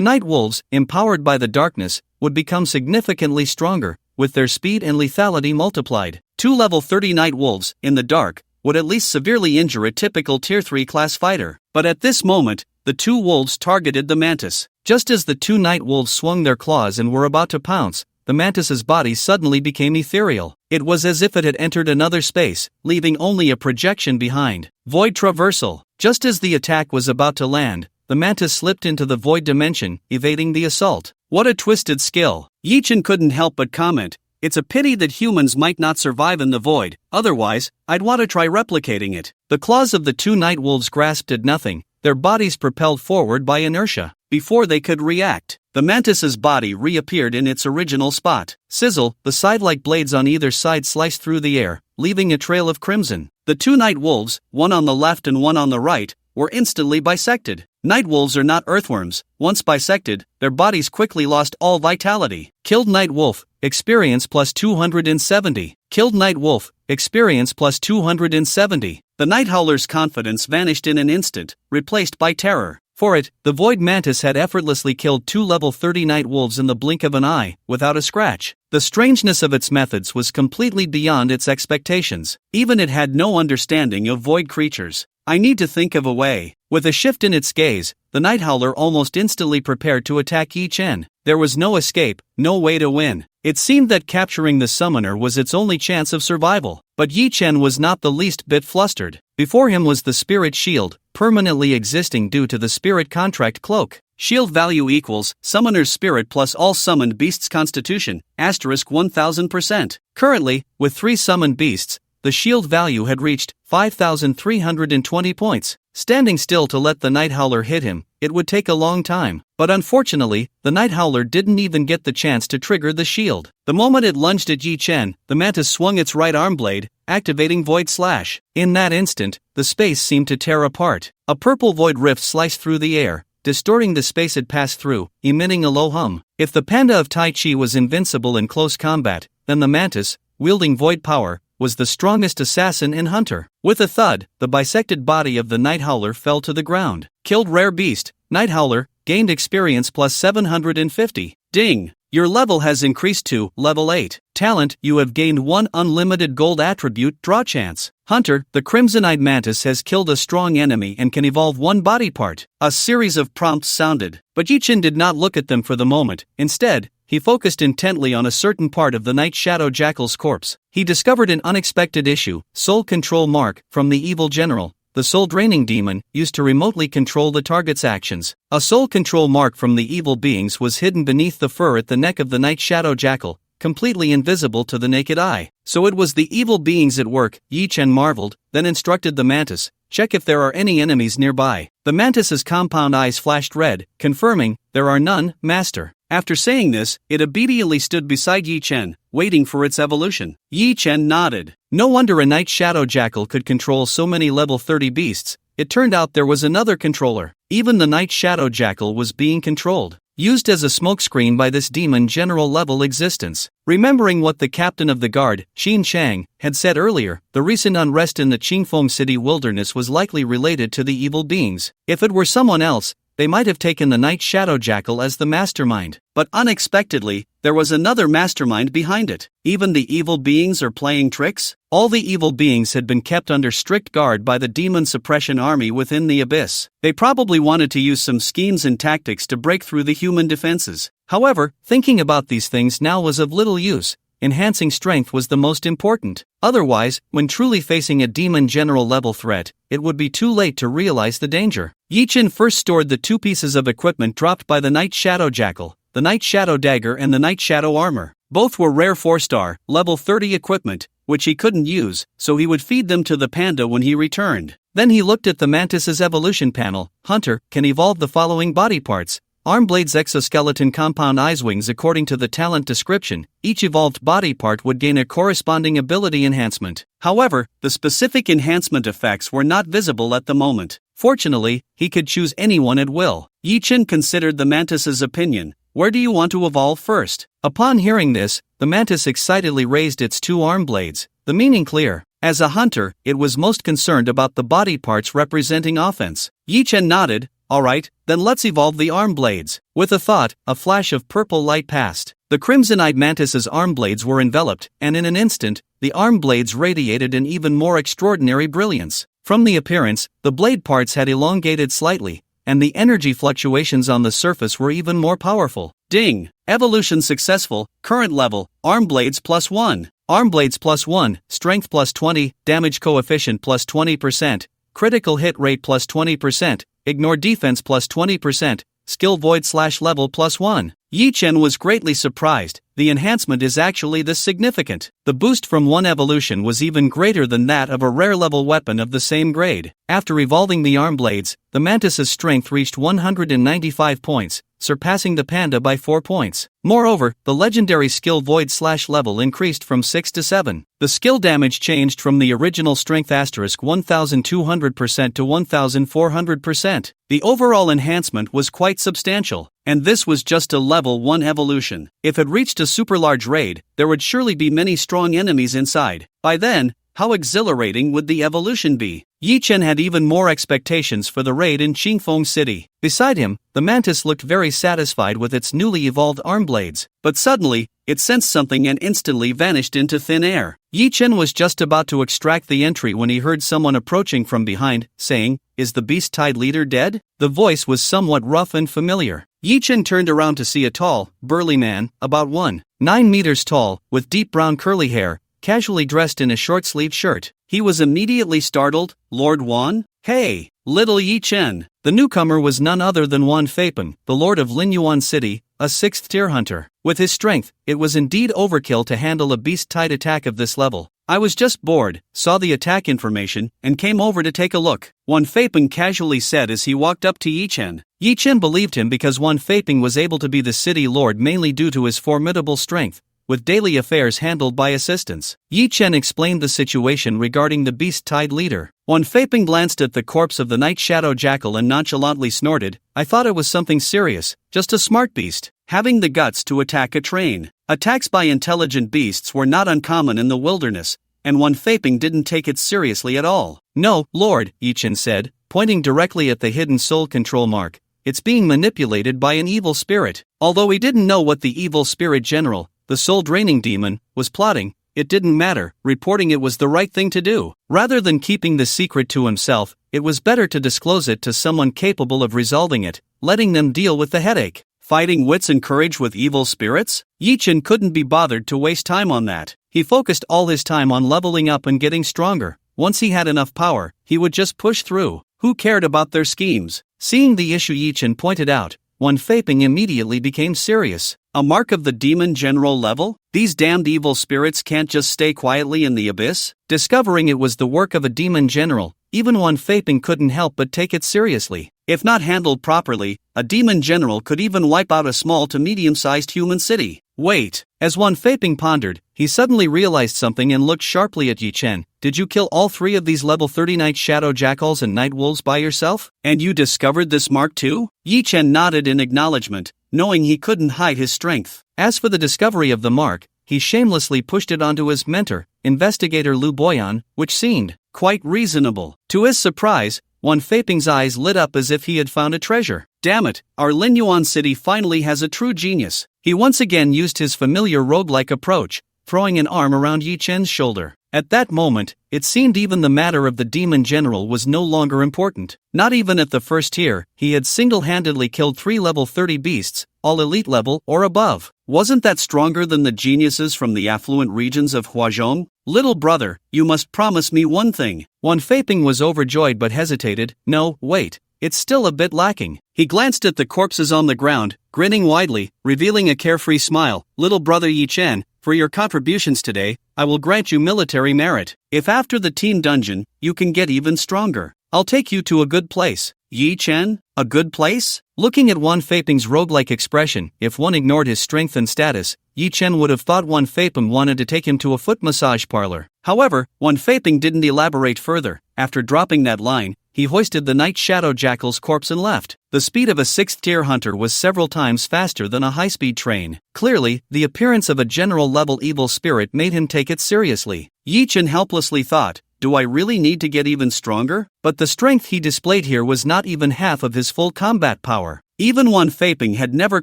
night wolves, empowered by the darkness, would become significantly stronger, with their speed and lethality multiplied. 2 level 30 night wolves, in the dark, would at least severely injure a typical tier 3 class fighter. But at this moment, the 2 wolves targeted the mantis. Just as the 2 night wolves swung their claws and were about to pounce, the mantis's body suddenly became ethereal. It was as if it had entered another space, leaving only a projection behind. Void traversal. Just as the attack was about to land, the mantis slipped into the void dimension, evading the assault. What a twisted skill. Yi Chen couldn't help but comment, "It's a pity that humans might not survive in the void, otherwise, I'd want to try replicating it." The claws of the 2 night wolves grasped at nothing, their bodies propelled forward by inertia. Before they could react, the mantis's body reappeared in its original spot. Sizzle, the side-like blades on either side sliced through the air, leaving a trail of crimson. The 2 night wolves, one on the left and one on the right, were instantly bisected. Night wolves are not earthworms. Once bisected, their bodies quickly lost all vitality. Killed night wolf, experience plus 270. Killed night wolf, experience plus 270. The night howler's confidence vanished in an instant, replaced by terror. For it, the void mantis had effortlessly killed 2 level 30 night wolves in the blink of an eye, without a scratch. The strangeness of its methods was completely beyond its expectations. Even it had no understanding of void creatures. "I need to think of a way." With a shift in its gaze, the night howler almost instantly prepared to attack Yi Chen. There was no escape, no way to win. It seemed that capturing the summoner was its only chance of survival. But Yi Chen was not the least bit flustered. Before him was the spirit shield, permanently existing due to the spirit contract cloak. Shield value equals summoner's spirit plus all summoned beasts' constitution, asterisk 1000%. Currently, with 3 summoned beasts, the shield value had reached 5,320 points. Standing still to let the night howler hit him, it would take a long time. But unfortunately, the night howler didn't even get the chance to trigger the shield. The moment it lunged at Yi Chen, the mantis swung its right arm blade, activating Void Slash. In that instant, the space seemed to tear apart. A purple void rift sliced through the air, distorting the space it passed through, emitting a low hum. If the panda of Tai Chi was invincible in close combat, then the mantis, wielding void power, was the strongest assassin and hunter. With a thud, the bisected body of the Night Howler fell to the ground. Killed rare beast, Night Howler, gained experience plus 750. Ding! Your level has increased to level 8. Talent, you have gained 1 unlimited gold attribute draw chance. Hunter, the Crimson-Eyed Mantis has killed a strong enemy and can evolve 1 body part. A series of prompts sounded, but Yi-Chin did not look at them for the moment. Instead, he focused intently on a certain part of the Night Shadow Jackal's corpse. He discovered an unexpected issue, Soul Control Mark, from the evil general, the soul-draining demon, used to remotely control the target's actions. A soul control mark from the evil beings was hidden beneath the fur at the neck of the Night Shadow Jackal, completely invisible to the naked eye. So it was the evil beings at work, Yi-Chen marveled, then instructed the mantis, check if there are any enemies nearby. The mantis's compound eyes flashed red, confirming, there are none, master. After saying this, it obediently stood beside Yi-Chen, waiting for its evolution. Yi-Chen nodded. No wonder a Night Shadow Jackal could control so many level 30 beasts. It turned out there was another controller. Even the Night Shadow Jackal was being controlled, used as a smokescreen by this demon general level existence. Remembering what the captain of the guard, Xin Chang, had said earlier, the recent unrest in the Qingfeng City wilderness was likely related to the evil beings. If it were someone else, they might have taken the Night Shadow Jackal as the mastermind. But unexpectedly, there was another mastermind behind it. Even the evil beings are playing tricks? All the evil beings had been kept under strict guard by the demon suppression army within the abyss. They probably wanted to use some schemes and tactics to break through the human defenses. However, thinking about these things now was of little use. Enhancing strength was the most important. Otherwise, when truly facing a demon general level threat, it would be too late to realize the danger. Yi-Chen first stored the 2 pieces of equipment dropped by the Night Shadow Jackal, the Night Shadow Dagger and the Night Shadow Armor. Both were rare 4-star, level 30 equipment, which he couldn't use, so he would feed them to the panda when he returned. Then he looked at the mantis's evolution panel. Hunter can evolve the following body parts: arm blades, exoskeleton, compound eyes, wings. According to the talent description, each evolved body part would gain a corresponding ability enhancement. However, the specific enhancement effects were not visible at the moment. Fortunately, he could choose anyone at will. Yi-Chen considered the mantis's opinion. Where do you want to evolve first? Upon hearing this, the mantis excitedly raised its 2 arm blades, the meaning clear. As a hunter, it was most concerned about the body parts representing offense. Yi-Chen nodded. Alright, then let's evolve the arm blades. With a thought, a flash of purple light passed. The Crimson-Eyed Mantis's arm blades were enveloped, and in an instant, the arm blades radiated an even more extraordinary brilliance. From the appearance, the blade parts had elongated slightly, and the energy fluctuations on the surface were even more powerful. Ding! Evolution successful. Current level, arm blades plus 1. Arm blades plus 1, strength plus 20, damage coefficient plus 20%, critical hit rate plus 20%, ignore defense plus 20%, skill void/level plus 1. Yi-Chen was greatly surprised. The enhancement is actually this significant. The boost from one evolution was even greater than that of a rare level weapon of the same grade. After evolving the arm blades, the mantis's strength reached 195 points, surpassing the panda by 4 points. Moreover, the legendary skill void/level increased from 6 to 7. The skill damage changed from the original strength asterisk 1200% to 1400%. The overall enhancement was quite substantial. And this was just a level 1 evolution. If it reached a super large raid, there would surely be many strong enemies inside. By then, how exhilarating would the evolution be? Yi-Chen had even more expectations for the raid in Qingfeng City. Beside him, the mantis looked very satisfied with its newly evolved arm blades. But suddenly, it sensed something and instantly vanished into thin air. Yi-Chen was just about to extract the entry when he heard someone approaching from behind, saying, "Is the beast-tide leader dead?" The voice was somewhat rough and familiar. Yi-Chen turned around to see a tall, burly man, about 1.9 meters tall, with deep brown curly hair, casually dressed in a short-sleeved shirt. He was immediately startled. "Lord Wan? Hey, little Yi-Chen." The newcomer was none other than Wan Feipen, the lord of Linyuan City, a 6th-tier hunter. With his strength, it was indeed overkill to handle a beast-tide attack of this level. "I was just bored, saw the attack information, and came over to take a look," Wan Feipen casually said as he walked up to Yi-Chen. Yi-Chen believed him because Wan Feipen was able to be the city lord mainly due to his formidable strength, with daily affairs handled by assistants. Yi Chen explained the situation regarding the beast-tide leader. Wan Feiping glanced at the corpse of the night shadow jackal and nonchalantly snorted, "I thought it was something serious, just a smart beast, having the guts to attack a train." Attacks by intelligent beasts were not uncommon in the wilderness, and Wan Feiping didn't take it seriously at all. "No, Lord," Yi Chen said, pointing directly at the hidden soul control mark. "It's being manipulated by an evil spirit." Although he didn't know what the evil spirit general, the soul-draining demon, was plotting, it didn't matter, reporting it was the right thing to do. Rather than keeping the secret to himself, it was better to disclose it to someone capable of resolving it, letting them deal with the headache. Fighting wits and courage with evil spirits? Yi Chen couldn't be bothered to waste time on that. He focused all his time on leveling up and getting stronger. Once he had enough power, he would just push through. Who cared about their schemes? Seeing the issue Yi Chen pointed out, Wan Feiping immediately became serious. A mark of the demon general level? These damned evil spirits can't just stay quietly in the abyss? Discovering it was the work of a demon general, even Wan Feiping couldn't help but take it seriously. If not handled properly, a demon general could even wipe out a small to medium-sized human city. Wait. As Wan Feiping pondered, he suddenly realized something and looked sharply at Yi Chen. "Did you kill all 3 of these level 30 night shadow jackals and night wolves by yourself? And you discovered this mark too?" Yi Chen nodded in acknowledgement, knowing he couldn't hide his strength. As for the discovery of the mark, he shamelessly pushed it onto his mentor, Investigator Lu Boyan, which seemed quite reasonable. To his surprise, Wan Feiping's eyes lit up as if he had found a treasure. "Damn it, our Linyuan city finally has a true genius." He once again used his familiar roguelike approach, throwing an arm around Yi Chen's shoulder. At that moment, it seemed even the matter of the demon general was no longer important. Not even at the first tier, he had single-handedly killed 3 level 30 beasts, all elite level or above. Wasn't that stronger than the geniuses from the affluent regions of Huazhong? "Little brother, you must promise me one thing." Wan Feiping was overjoyed but hesitated. "No, wait. It's still a bit lacking." He glanced at the corpses on the ground, grinning widely, revealing a carefree smile. "Little brother Yi Chen, for your contributions today, I will grant you military merit. If after the team dungeon, you can get even stronger, I'll take you to a good place." Yi Chen? A good place? Looking at Wan Feiping's roguelike expression, if one ignored his strength and status, Yi Chen would have thought Wan Feiping wanted to take him to a foot massage parlor. However, Wan Feiping didn't elaborate further. After dropping that line, he hoisted the night shadow jackal's corpse and left. The speed of a 6th-tier hunter was several times faster than a high-speed train. Clearly, the appearance of a general-level evil spirit made him take it seriously. Yi Chen helplessly thought, "Do I really need to get even stronger?" But the strength he displayed here was not even half of his full combat power. Even Wan Feiping had never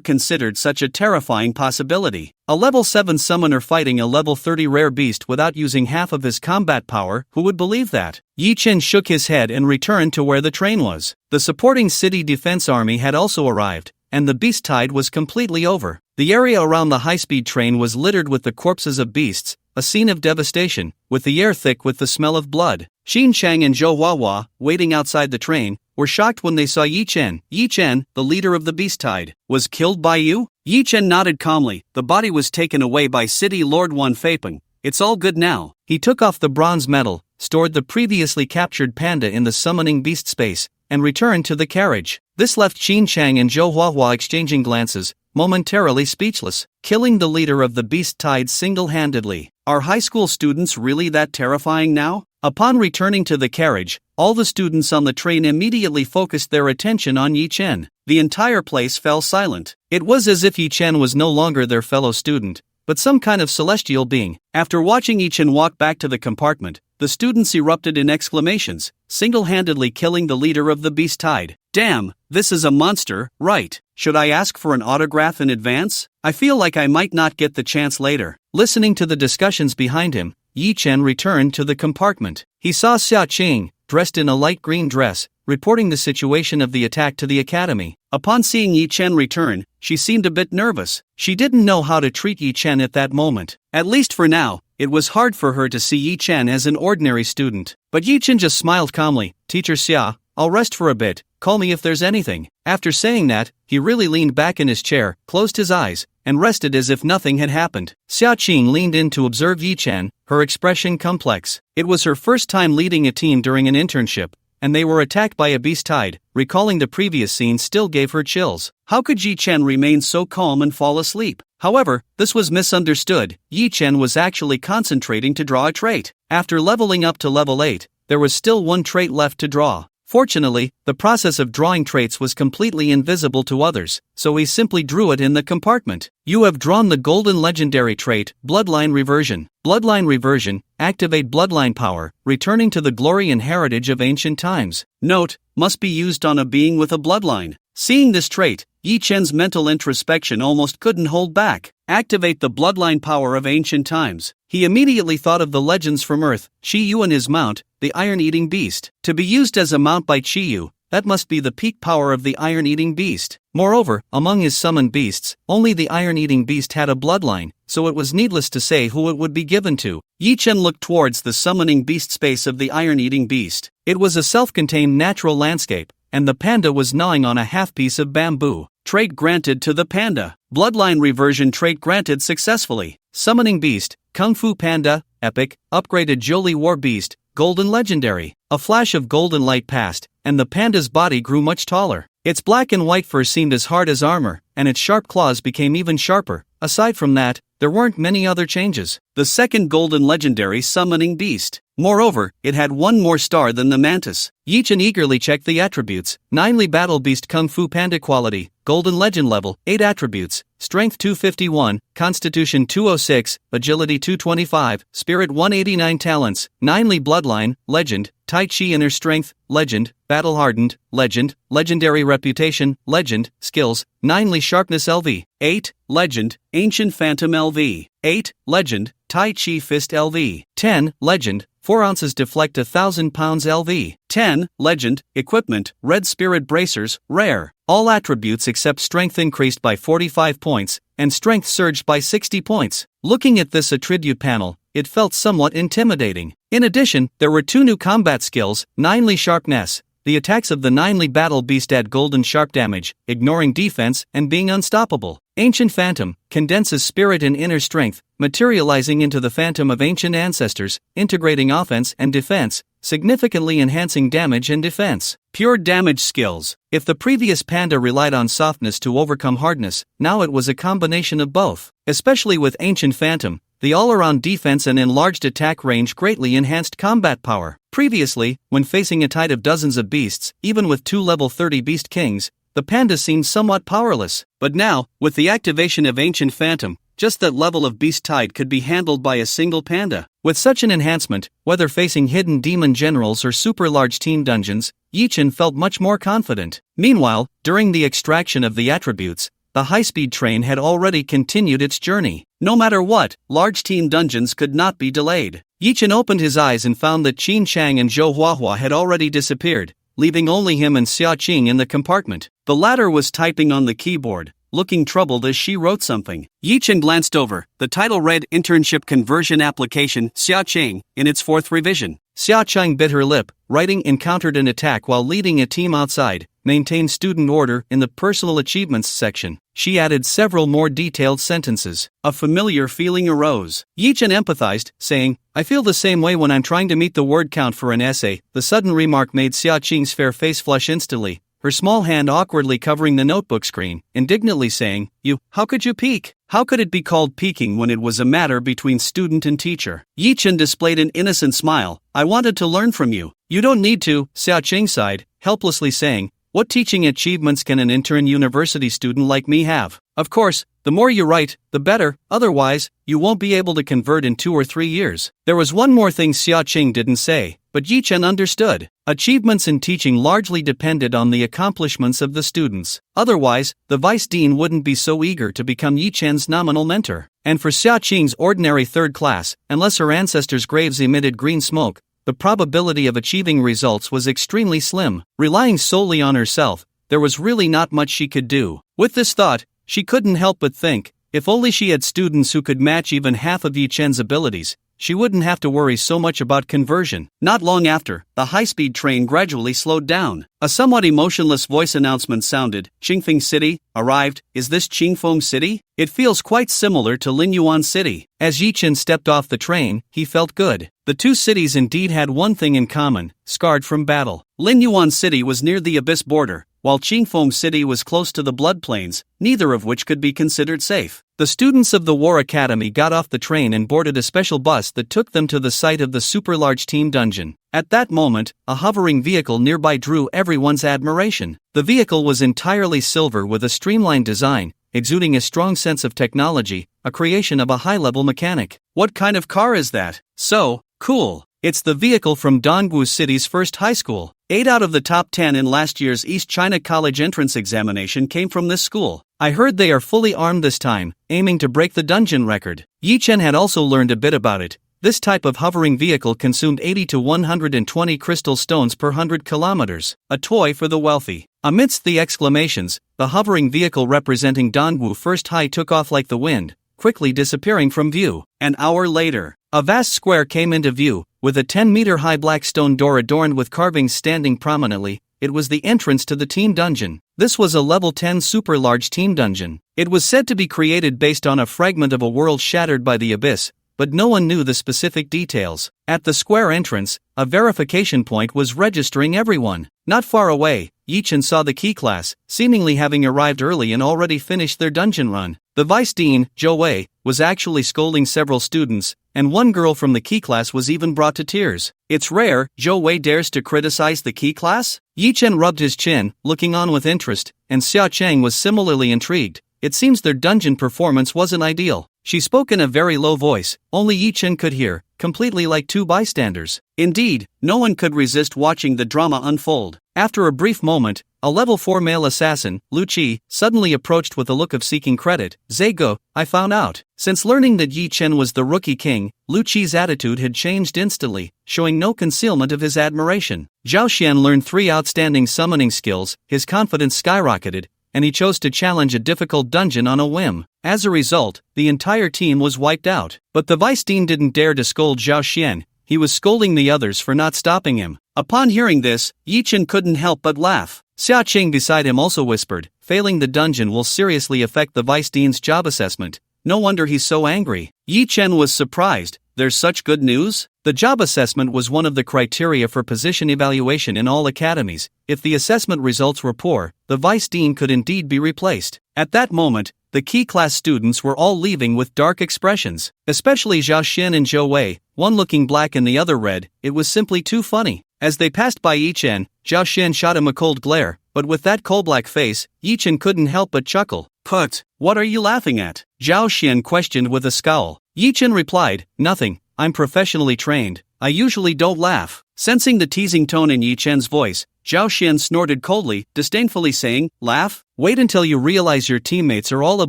considered such a terrifying possibility. A level 7 summoner fighting a level 30 rare beast without using half of his combat power, who would believe that? Yi Chen shook his head and returned to where the train was. The supporting city defense army had also arrived, and the beast tide was completely over. The area around the high-speed train was littered with the corpses of beasts, a scene of devastation, with the air thick with the smell of blood. Xin Chang and Zhou Huahua, waiting outside the train, were shocked when they saw Yi Chen. "Yi Chen, the leader of the beast tide, was killed by you?" Yi Chen nodded calmly. "The body was taken away by City Lord Wan Feiping. It's all good now." He took off the bronze medal, stored the previously captured panda in the summoning beast space, and returned to the carriage. This left Xin Chang and Zhou Huahua exchanging glances, momentarily speechless. Killing the leader of the beast tide single-handedly. Are high school students really that terrifying now? Upon returning to the carriage, all the students on the train immediately focused their attention on Yi Chen. The entire place fell silent. It was as if Yi Chen was no longer their fellow student, but some kind of celestial being. After watching Yi Chen walk back to the compartment, the students erupted in exclamations, single-handedly killing the leader of the beast tide. "Damn, this is a monster, right? Should I ask for an autograph in advance? I feel like I might not get the chance later." Listening to the discussions behind him, Yi Chen returned to the compartment. He saw Xia Qing, dressed in a light green dress, reporting the situation of the attack to the academy. Upon seeing Yi Chen return, she seemed a bit nervous. She didn't know how to treat Yi Chen at that moment. At least for now, it was hard for her to see Yi Chen as an ordinary student. But Yi Chen just smiled calmly. "Teacher Xia, I'll rest for a bit, call me if there's anything." After saying that, he really leaned back in his chair, closed his eyes, and rested as if nothing had happened. Xia Qing leaned in to observe Yi Chen, her expression complex. It was her first time leading a team during an internship, and they were attacked by a beast tide. Recalling the previous scene still gave her chills. How could Yi Chen remain so calm and fall asleep? However, this was misunderstood. Yi Chen was actually concentrating to draw a trait. After leveling up to level 8, there was still one trait left to draw. Fortunately, the process of drawing traits was completely invisible to others, so he simply drew it in the compartment. You have drawn the golden legendary trait, Bloodline Reversion. Bloodline Reversion, activate bloodline power, returning to the glory and heritage of ancient times. Note, must be used on a being with a bloodline. Seeing this trait, Yi Chen's mental introspection almost couldn't hold back. Activate the bloodline power of ancient times. He immediately thought of the legends from Earth, Chi-Yu and his mount, the Iron-Eating Beast. To be used as a mount by Chi-Yu, that must be the peak power of the Iron-Eating Beast. Moreover, among his summoned beasts, only the Iron-Eating Beast had a bloodline, so it was needless to say who it would be given to. Yi Chen looked towards the summoning beast space of the Iron-Eating Beast. It was a self-contained natural landscape, and the panda was gnawing on a half-piece of bamboo. Trait granted to the panda. Bloodline Reversion trait granted successfully. Summoning Beast, Kung Fu Panda, Epic, upgraded Jolie War Beast, Golden Legendary. A flash of golden light passed, and the panda's body grew much taller. Its black and white fur seemed as hard as armor, and its sharp claws became even sharper. Aside from that, there weren't many other changes. The second Golden Legendary Summoning Beast. Moreover, it had one more star than the mantis. Yi Chen eagerly checked the attributes. 9ly Battle Beast Kung Fu Panda Quality, Golden Legend Level, 8 attributes, Strength 251, Constitution 206, Agility 225, Spirit 189 Talents, 9ly Bloodline, Legend, Tai Chi Inner Strength, Legend, Battle Hardened, Legend, Legendary Reputation, Legend, Skills, 9ly Sharpness LV, 8, Legend, Ancient Phantom LV, 8, Legend, Tai Chi Fist LV, 10, Legend, 4 ounces Deflect 1,000 pounds LV, 10, Legend, Equipment, Red Spirit Bracers, Rare. All attributes except Strength increased by 45 points, and Strength surged by 60 points. Looking at this attribute panel, it felt somewhat intimidating. In addition, there were 2 new combat skills, 9ly Sharpness. The attacks of the 9ly Battle Beast add golden sharp damage, ignoring defense and being unstoppable. Ancient Phantom, condenses spirit and inner strength, materializing into the phantom of ancient ancestors, integrating offense and defense, significantly enhancing damage and defense. Pure damage skills. If the previous panda relied on softness to overcome hardness, now it was a combination of both. Especially with Ancient Phantom, the all-around defense and enlarged attack range greatly enhanced combat power. Previously, when facing a tide of dozens of beasts, even with 2 level 30 Beast Kings, the panda seemed somewhat powerless. But now, with the activation of Ancient Phantom, just that level of beast tide could be handled by a single panda. With such an enhancement, whether facing hidden demon generals or super large team dungeons, Yi Chen felt much more confident. Meanwhile, during the extraction of the attributes, the high-speed train had already continued its journey. No matter what, large team dungeons could not be delayed. Yi Chen opened his eyes and found that Qin Chang and Zhou Huahua had already disappeared, leaving only him and Xia Qing in the compartment. The latter was typing on the keyboard, looking troubled as she wrote something. Yi Chen glanced over. The title read Internship Conversion Application, Xia Qing, in its 4th revision. Xia Qing bit her lip, writing encountered an attack while leading a team outside, maintained student order in the personal achievements section. She added several more detailed sentences. A familiar feeling arose. Yi Chen empathized, saying, I feel the same way when I'm trying to meet the word count for an essay. The sudden remark made Xia Qing's fair face flush instantly, her small hand awkwardly covering the notebook screen, indignantly saying, how could you peek? How could it be called peeking when it was a matter between student and teacher? Yi Chen displayed an innocent smile. I wanted to learn from you. You don't need to, Xia Qing sighed, helplessly saying, what teaching achievements can an intern university student like me have? Of course, the more you write, the better, otherwise, you won't be able to convert in 2 or 3 years. There was one more thing Xia Qing didn't say, but Yi Chen understood. Achievements in teaching largely depended on the accomplishments of the students. Otherwise, the vice dean wouldn't be so eager to become Yi Chen's nominal mentor. And for Xia Qing's ordinary 3rd class, unless her ancestors' graves emitted green smoke, the probability of achieving results was extremely slim. Relying solely on herself, there was really not much she could do. With this thought, she couldn't help but think, if only she had students who could match even half of Yi Chen's abilities, she wouldn't have to worry so much about conversion. Not long after, the high-speed train gradually slowed down. A somewhat emotionless voice announcement sounded, Qingfeng City, arrived. Is this Qingfeng City? It feels quite similar to Linyuan City. As Yi Chen stepped off the train, he felt good. The 2 cities indeed had one thing in common, scarred from battle. Linyuan City was near the Abyss border, while Qingfeng City was close to the Blood Plains, neither of which could be considered safe. The students of the War Academy got off the train and boarded a special bus that took them to the site of the super-large team dungeon. At that moment, a hovering vehicle nearby drew everyone's admiration. The vehicle was entirely silver with a streamlined design, exuding a strong sense of technology, a creation of a high-level mechanic. What kind of car is that? So cool. It's the vehicle from Dongwu City's first high school. 8 out of the top 10 in last year's East China College entrance examination came from this school. I heard they are fully armed this time, aiming to break the dungeon record. Yi Chen had also learned a bit about it. This type of hovering vehicle consumed 80 to 120 crystal stones per 100 kilometers, a toy for the wealthy. Amidst the exclamations, the hovering vehicle representing Dongwu First High took off like the wind, quickly disappearing from view. An hour later, a vast square came into view, with a 10-meter-high black stone door adorned with carvings standing prominently. It was the entrance to the team dungeon. This was a level 10 super-large team dungeon. It was said to be created based on a fragment of a world shattered by the abyss, but no one knew the specific details. At the square entrance, a verification point was registering everyone. Not far away, Yi Chen saw the key class, seemingly having arrived early and already finished their dungeon run. The vice dean, Zhou Wei, was actually scolding several students, and one girl from the key class was even brought to tears. It's rare, Zhou Wei dares to criticize the key class? Yi Chen rubbed his chin, looking on with interest, and Xia Cheng was similarly intrigued. It seems their dungeon performance wasn't ideal. She spoke in a very low voice, only Yi Chen could hear, completely like two bystanders. Indeed, no one could resist watching the drama unfold. After a brief moment, a level 4 male assassin, Lu Qi, suddenly approached with a look of seeking credit. Zego, I found out. Since learning that Yi Chen was the rookie king, Lu Qi's attitude had changed instantly, showing no concealment of his admiration. Zhao Xian learned 3 outstanding summoning skills, his confidence skyrocketed, and he chose to challenge a difficult dungeon on a whim. As a result, the entire team was wiped out. But the vice dean didn't dare to scold Zhao Xian. He was scolding the others for not stopping him. Upon hearing this, Yi Chen couldn't help but laugh. Xia Qing beside him also whispered, failing the dungeon will seriously affect the vice dean's job assessment. No wonder he's so angry. Yi Chen was surprised. There's such good news? The job assessment was one of the criteria for position evaluation in all academies. If the assessment results were poor, the vice dean could indeed be replaced. At that moment, the key class students were all leaving with dark expressions, especially Zhao Xian and Zhou Wei, one looking black and the other red. It was simply too funny. As they passed by Yi Chen, Zhao Xian shot him a cold glare, but with that coal-black face, Yi Chen couldn't help but chuckle. Put, what are you laughing at? Zhao Xian questioned with a scowl. Yi Chen replied, nothing, I'm professionally trained, I usually don't laugh. Sensing the teasing tone in Yi Chen's voice, Zhao Xian snorted coldly, disdainfully saying, laugh? Wait until you realize your teammates are all a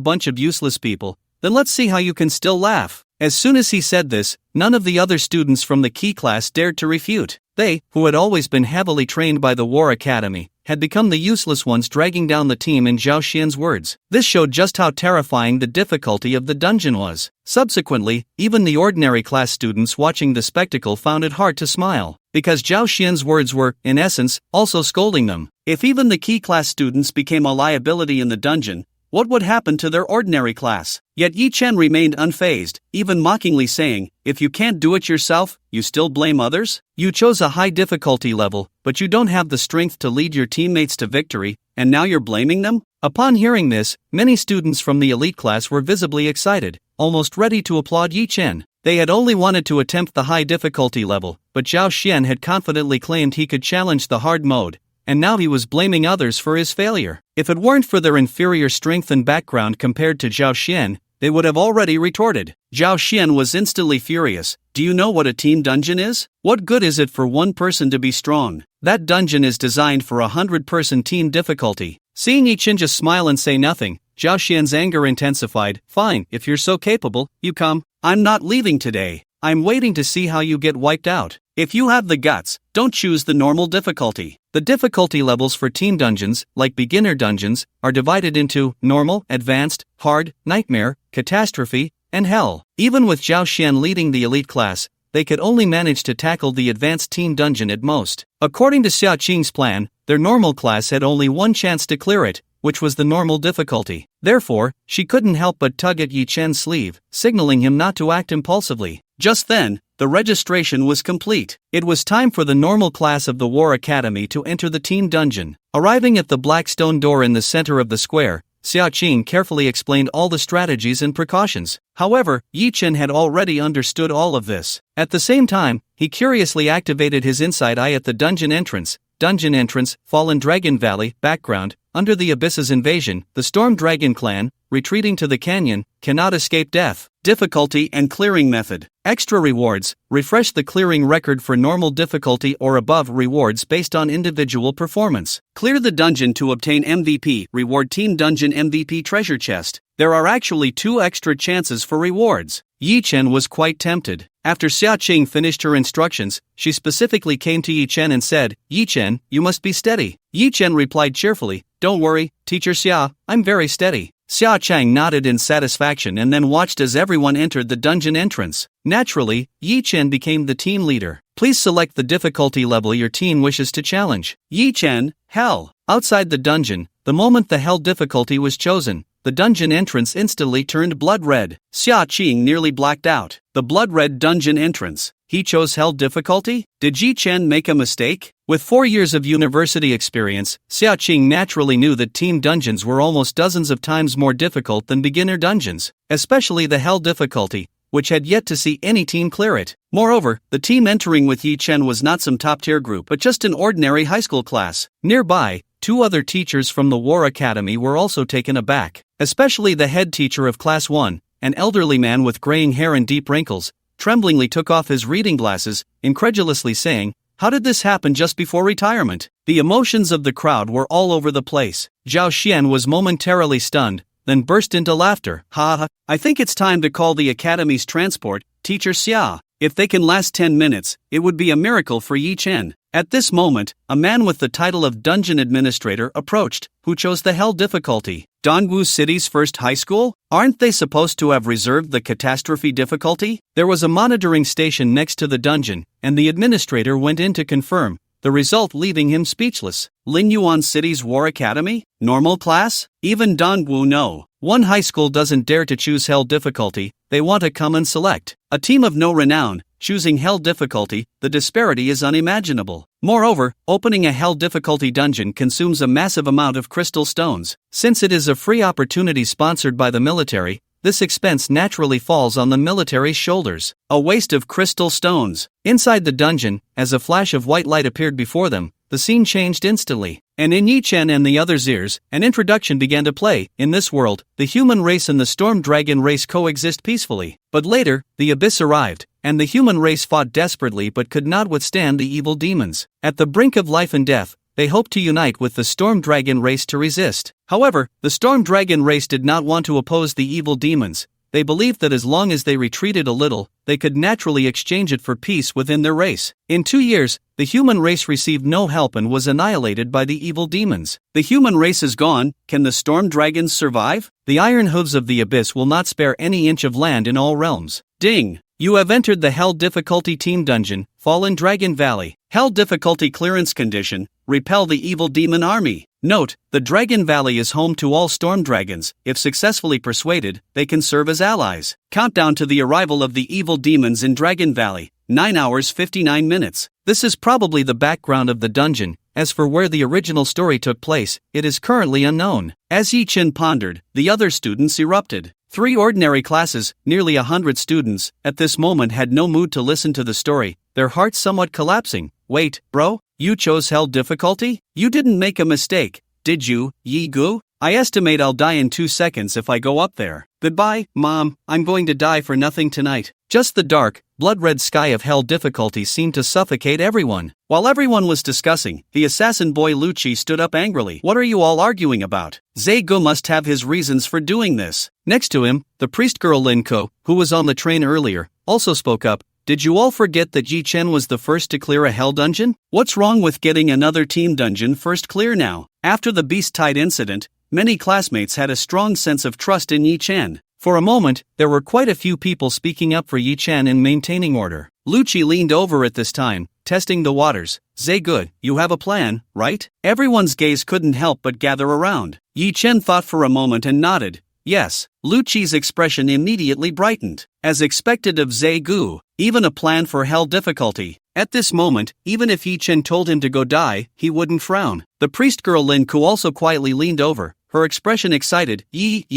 bunch of useless people, then let's see how you can still laugh. As soon as he said this, none of the other students from the key class dared to refute. They, who had always been heavily trained by the War Academy, had become the useless ones dragging down the team in Zhao Xian's words. This showed just how terrifying the difficulty of the dungeon was. Subsequently, even the ordinary class students watching the spectacle found it hard to smile, because Zhao Xian's words were, in essence, also scolding them. If even the key class students became a liability in the dungeon, what would happen to their ordinary class? Yet Yi Chen remained unfazed, even mockingly saying, if you can't do it yourself, you still blame others? You chose a high difficulty level, but you don't have the strength to lead your teammates to victory, and now you're blaming them? Upon hearing this, many students from the elite class were visibly excited, almost ready to applaud Yi Chen. They had only wanted to attempt the high difficulty level, but Zhao Xian had confidently claimed he could challenge the hard mode, and now he was blaming others for his failure. If it weren't for their inferior strength and background compared to Zhao Xian, they would have already retorted. Zhao Xian was instantly furious. Do you know what a team dungeon is? What good is it for one person to be strong? That dungeon is designed for 100-person team difficulty. Seeing Yi Chen just smile and say nothing, Zhao Xian's anger intensified. Fine, if you're so capable, you come. I'm not leaving today. I'm waiting to see how you get wiped out. If you have the guts, don't choose the normal difficulty. The difficulty levels for team dungeons, like beginner dungeons, are divided into normal, advanced, hard, nightmare, catastrophe, and hell. Even with Zhao Xian leading the elite class, they could only manage to tackle the advanced team dungeon at most. According to Xia Qing's plan, their normal class had only one chance to clear it, which was the normal difficulty. Therefore, she couldn't help but tug at Yi Chen's sleeve, signaling him not to act impulsively. Just then, the registration was complete. It was time for the normal class of the War Academy to enter the team dungeon. Arriving at the black stone door in the center of the square, Xiaoqing carefully explained all the strategies and precautions. However, Yi Chen had already understood all of this. At the same time, he curiously activated his inside eye at the dungeon entrance. Dungeon entrance, Fallen Dragon Valley, background, under the Abyss's invasion, the Storm Dragon clan, retreating to the canyon, cannot escape death. Difficulty and clearing method. Extra rewards, refresh the clearing record for normal difficulty or above rewards based on individual performance. Clear the dungeon to obtain MVP, reward Team Dungeon MVP treasure chest. There are actually 2 extra chances for rewards. Yi Chen was quite tempted. After Xiaoqing finished her instructions, she specifically came to Yi Chen and said, "Yi Chen, you must be steady." Yi Chen replied cheerfully, "Don't worry, Teacher Xia, I'm very steady." Xiaoqing nodded in satisfaction and then watched as everyone entered the dungeon entrance. Naturally, Yi Chen became the team leader. Please select the difficulty level your team wishes to challenge. Yi Chen, Hell. Outside the dungeon, the moment the Hell difficulty was chosen, the dungeon entrance instantly turned blood red. Xiaoqing nearly blacked out. The blood red dungeon entrance. He chose Hell difficulty? Did Yi Chen make a mistake? With 4 years of university experience, Xiaoqing naturally knew that team dungeons were almost dozens of times more difficult than beginner dungeons, especially the Hell difficulty, which had yet to see any team clear it. Moreover, the team entering with Yi Chen was not some top-tier group but just an ordinary high school class. Nearby, 2 other teachers from the War Academy were also taken aback, especially the head teacher of Class 1, an elderly man with graying hair and deep wrinkles, tremblingly took off his reading glasses, incredulously saying, "How did this happen just before retirement?" The emotions of the crowd were all over the place. Zhao Xian was momentarily stunned, then burst into laughter. "Ha ha, I think it's time to call the Academy's transport, Teacher Xia. If they can last 10 minutes, it would be a miracle for Yi Chen." At this moment, a man with the title of Dungeon Administrator approached, who chose the Hell difficulty. Dongwu City's first high school? Aren't they supposed to have reserved the catastrophe difficulty? There was a monitoring station next to the dungeon, and the administrator went in to confirm, the result leaving him speechless. Linyuan City's War Academy? Normal class? Even Dongwu no. One high school doesn't dare to choose Hell difficulty, they want to come and select. A team of no renown, choosing Hell difficulty, the disparity is unimaginable. Moreover, opening a Hell difficulty dungeon consumes a massive amount of crystal stones. Since it is a free opportunity sponsored by the military, this expense naturally falls on the military's shoulders. A waste of crystal stones. Inside the dungeon, as a flash of white light appeared before them, the scene changed instantly. And in Yi Chen and the others' ears, an introduction began to play. In this world, the human race and the storm dragon race coexist peacefully. But later, the abyss arrived, and the human race fought desperately but could not withstand the evil demons. At the brink of life and death, they hoped to unite with the storm dragon race to resist. However, the storm dragon race did not want to oppose the evil demons. They believed that as long as they retreated a little, they could naturally exchange it for peace within their race. In 2 years, the human race received no help and was annihilated by the evil demons. The human race is gone, can the storm dragons survive? The iron hooves of the abyss will not spare any inch of land in all realms. Ding! You have entered the Hell difficulty team dungeon, Fallen Dragon Valley. Hell difficulty clearance condition, repel the evil demon army. Note, the Dragon Valley is home to all storm dragons. If successfully persuaded, they can serve as allies. Countdown to the arrival of the evil demons in Dragon Valley, 9 hours 59 minutes. This is probably the background of the dungeon. As for where the original story took place, it is currently unknown. As Yi Chen pondered, the other students erupted. 3 ordinary classes, nearly 100 students, at this moment had no mood to listen to the story, their hearts somewhat collapsing. Wait, bro? You chose Hell difficulty? You didn't make a mistake, did you, Yi Gu? I estimate I'll die in 2 seconds if I go up there. Goodbye, Mom, I'm going to die for nothing tonight. Just the dark, blood-red sky of Hell difficulty seemed to suffocate everyone. While everyone was discussing, the assassin boy Lucci stood up angrily. What are you all arguing about? Zego must have his reasons for doing this. Next to him, the priest girl Linko, who was on the train earlier, also spoke up. Did you all forget that Yi Chen was the first to clear a Hell dungeon? What's wrong with getting another team dungeon first clear now? After the Beast Tide incident, many classmates had a strong sense of trust in Yi Chen. For a moment, there were quite a few people speaking up for Yi Chen and maintaining order. Lucci leaned over at this time, testing the waters. Zay good, you have a plan, right? Everyone's gaze couldn't help but gather around. Yi Chen thought for a moment and nodded. Yes. Lucci's expression immediately brightened. As expected of Zay Gu, even a plan for hell difficulty. At this moment, even if Yi Chen told him to go die, he wouldn't frown. The priest girl Lin Ku also quietly leaned over, her expression excited.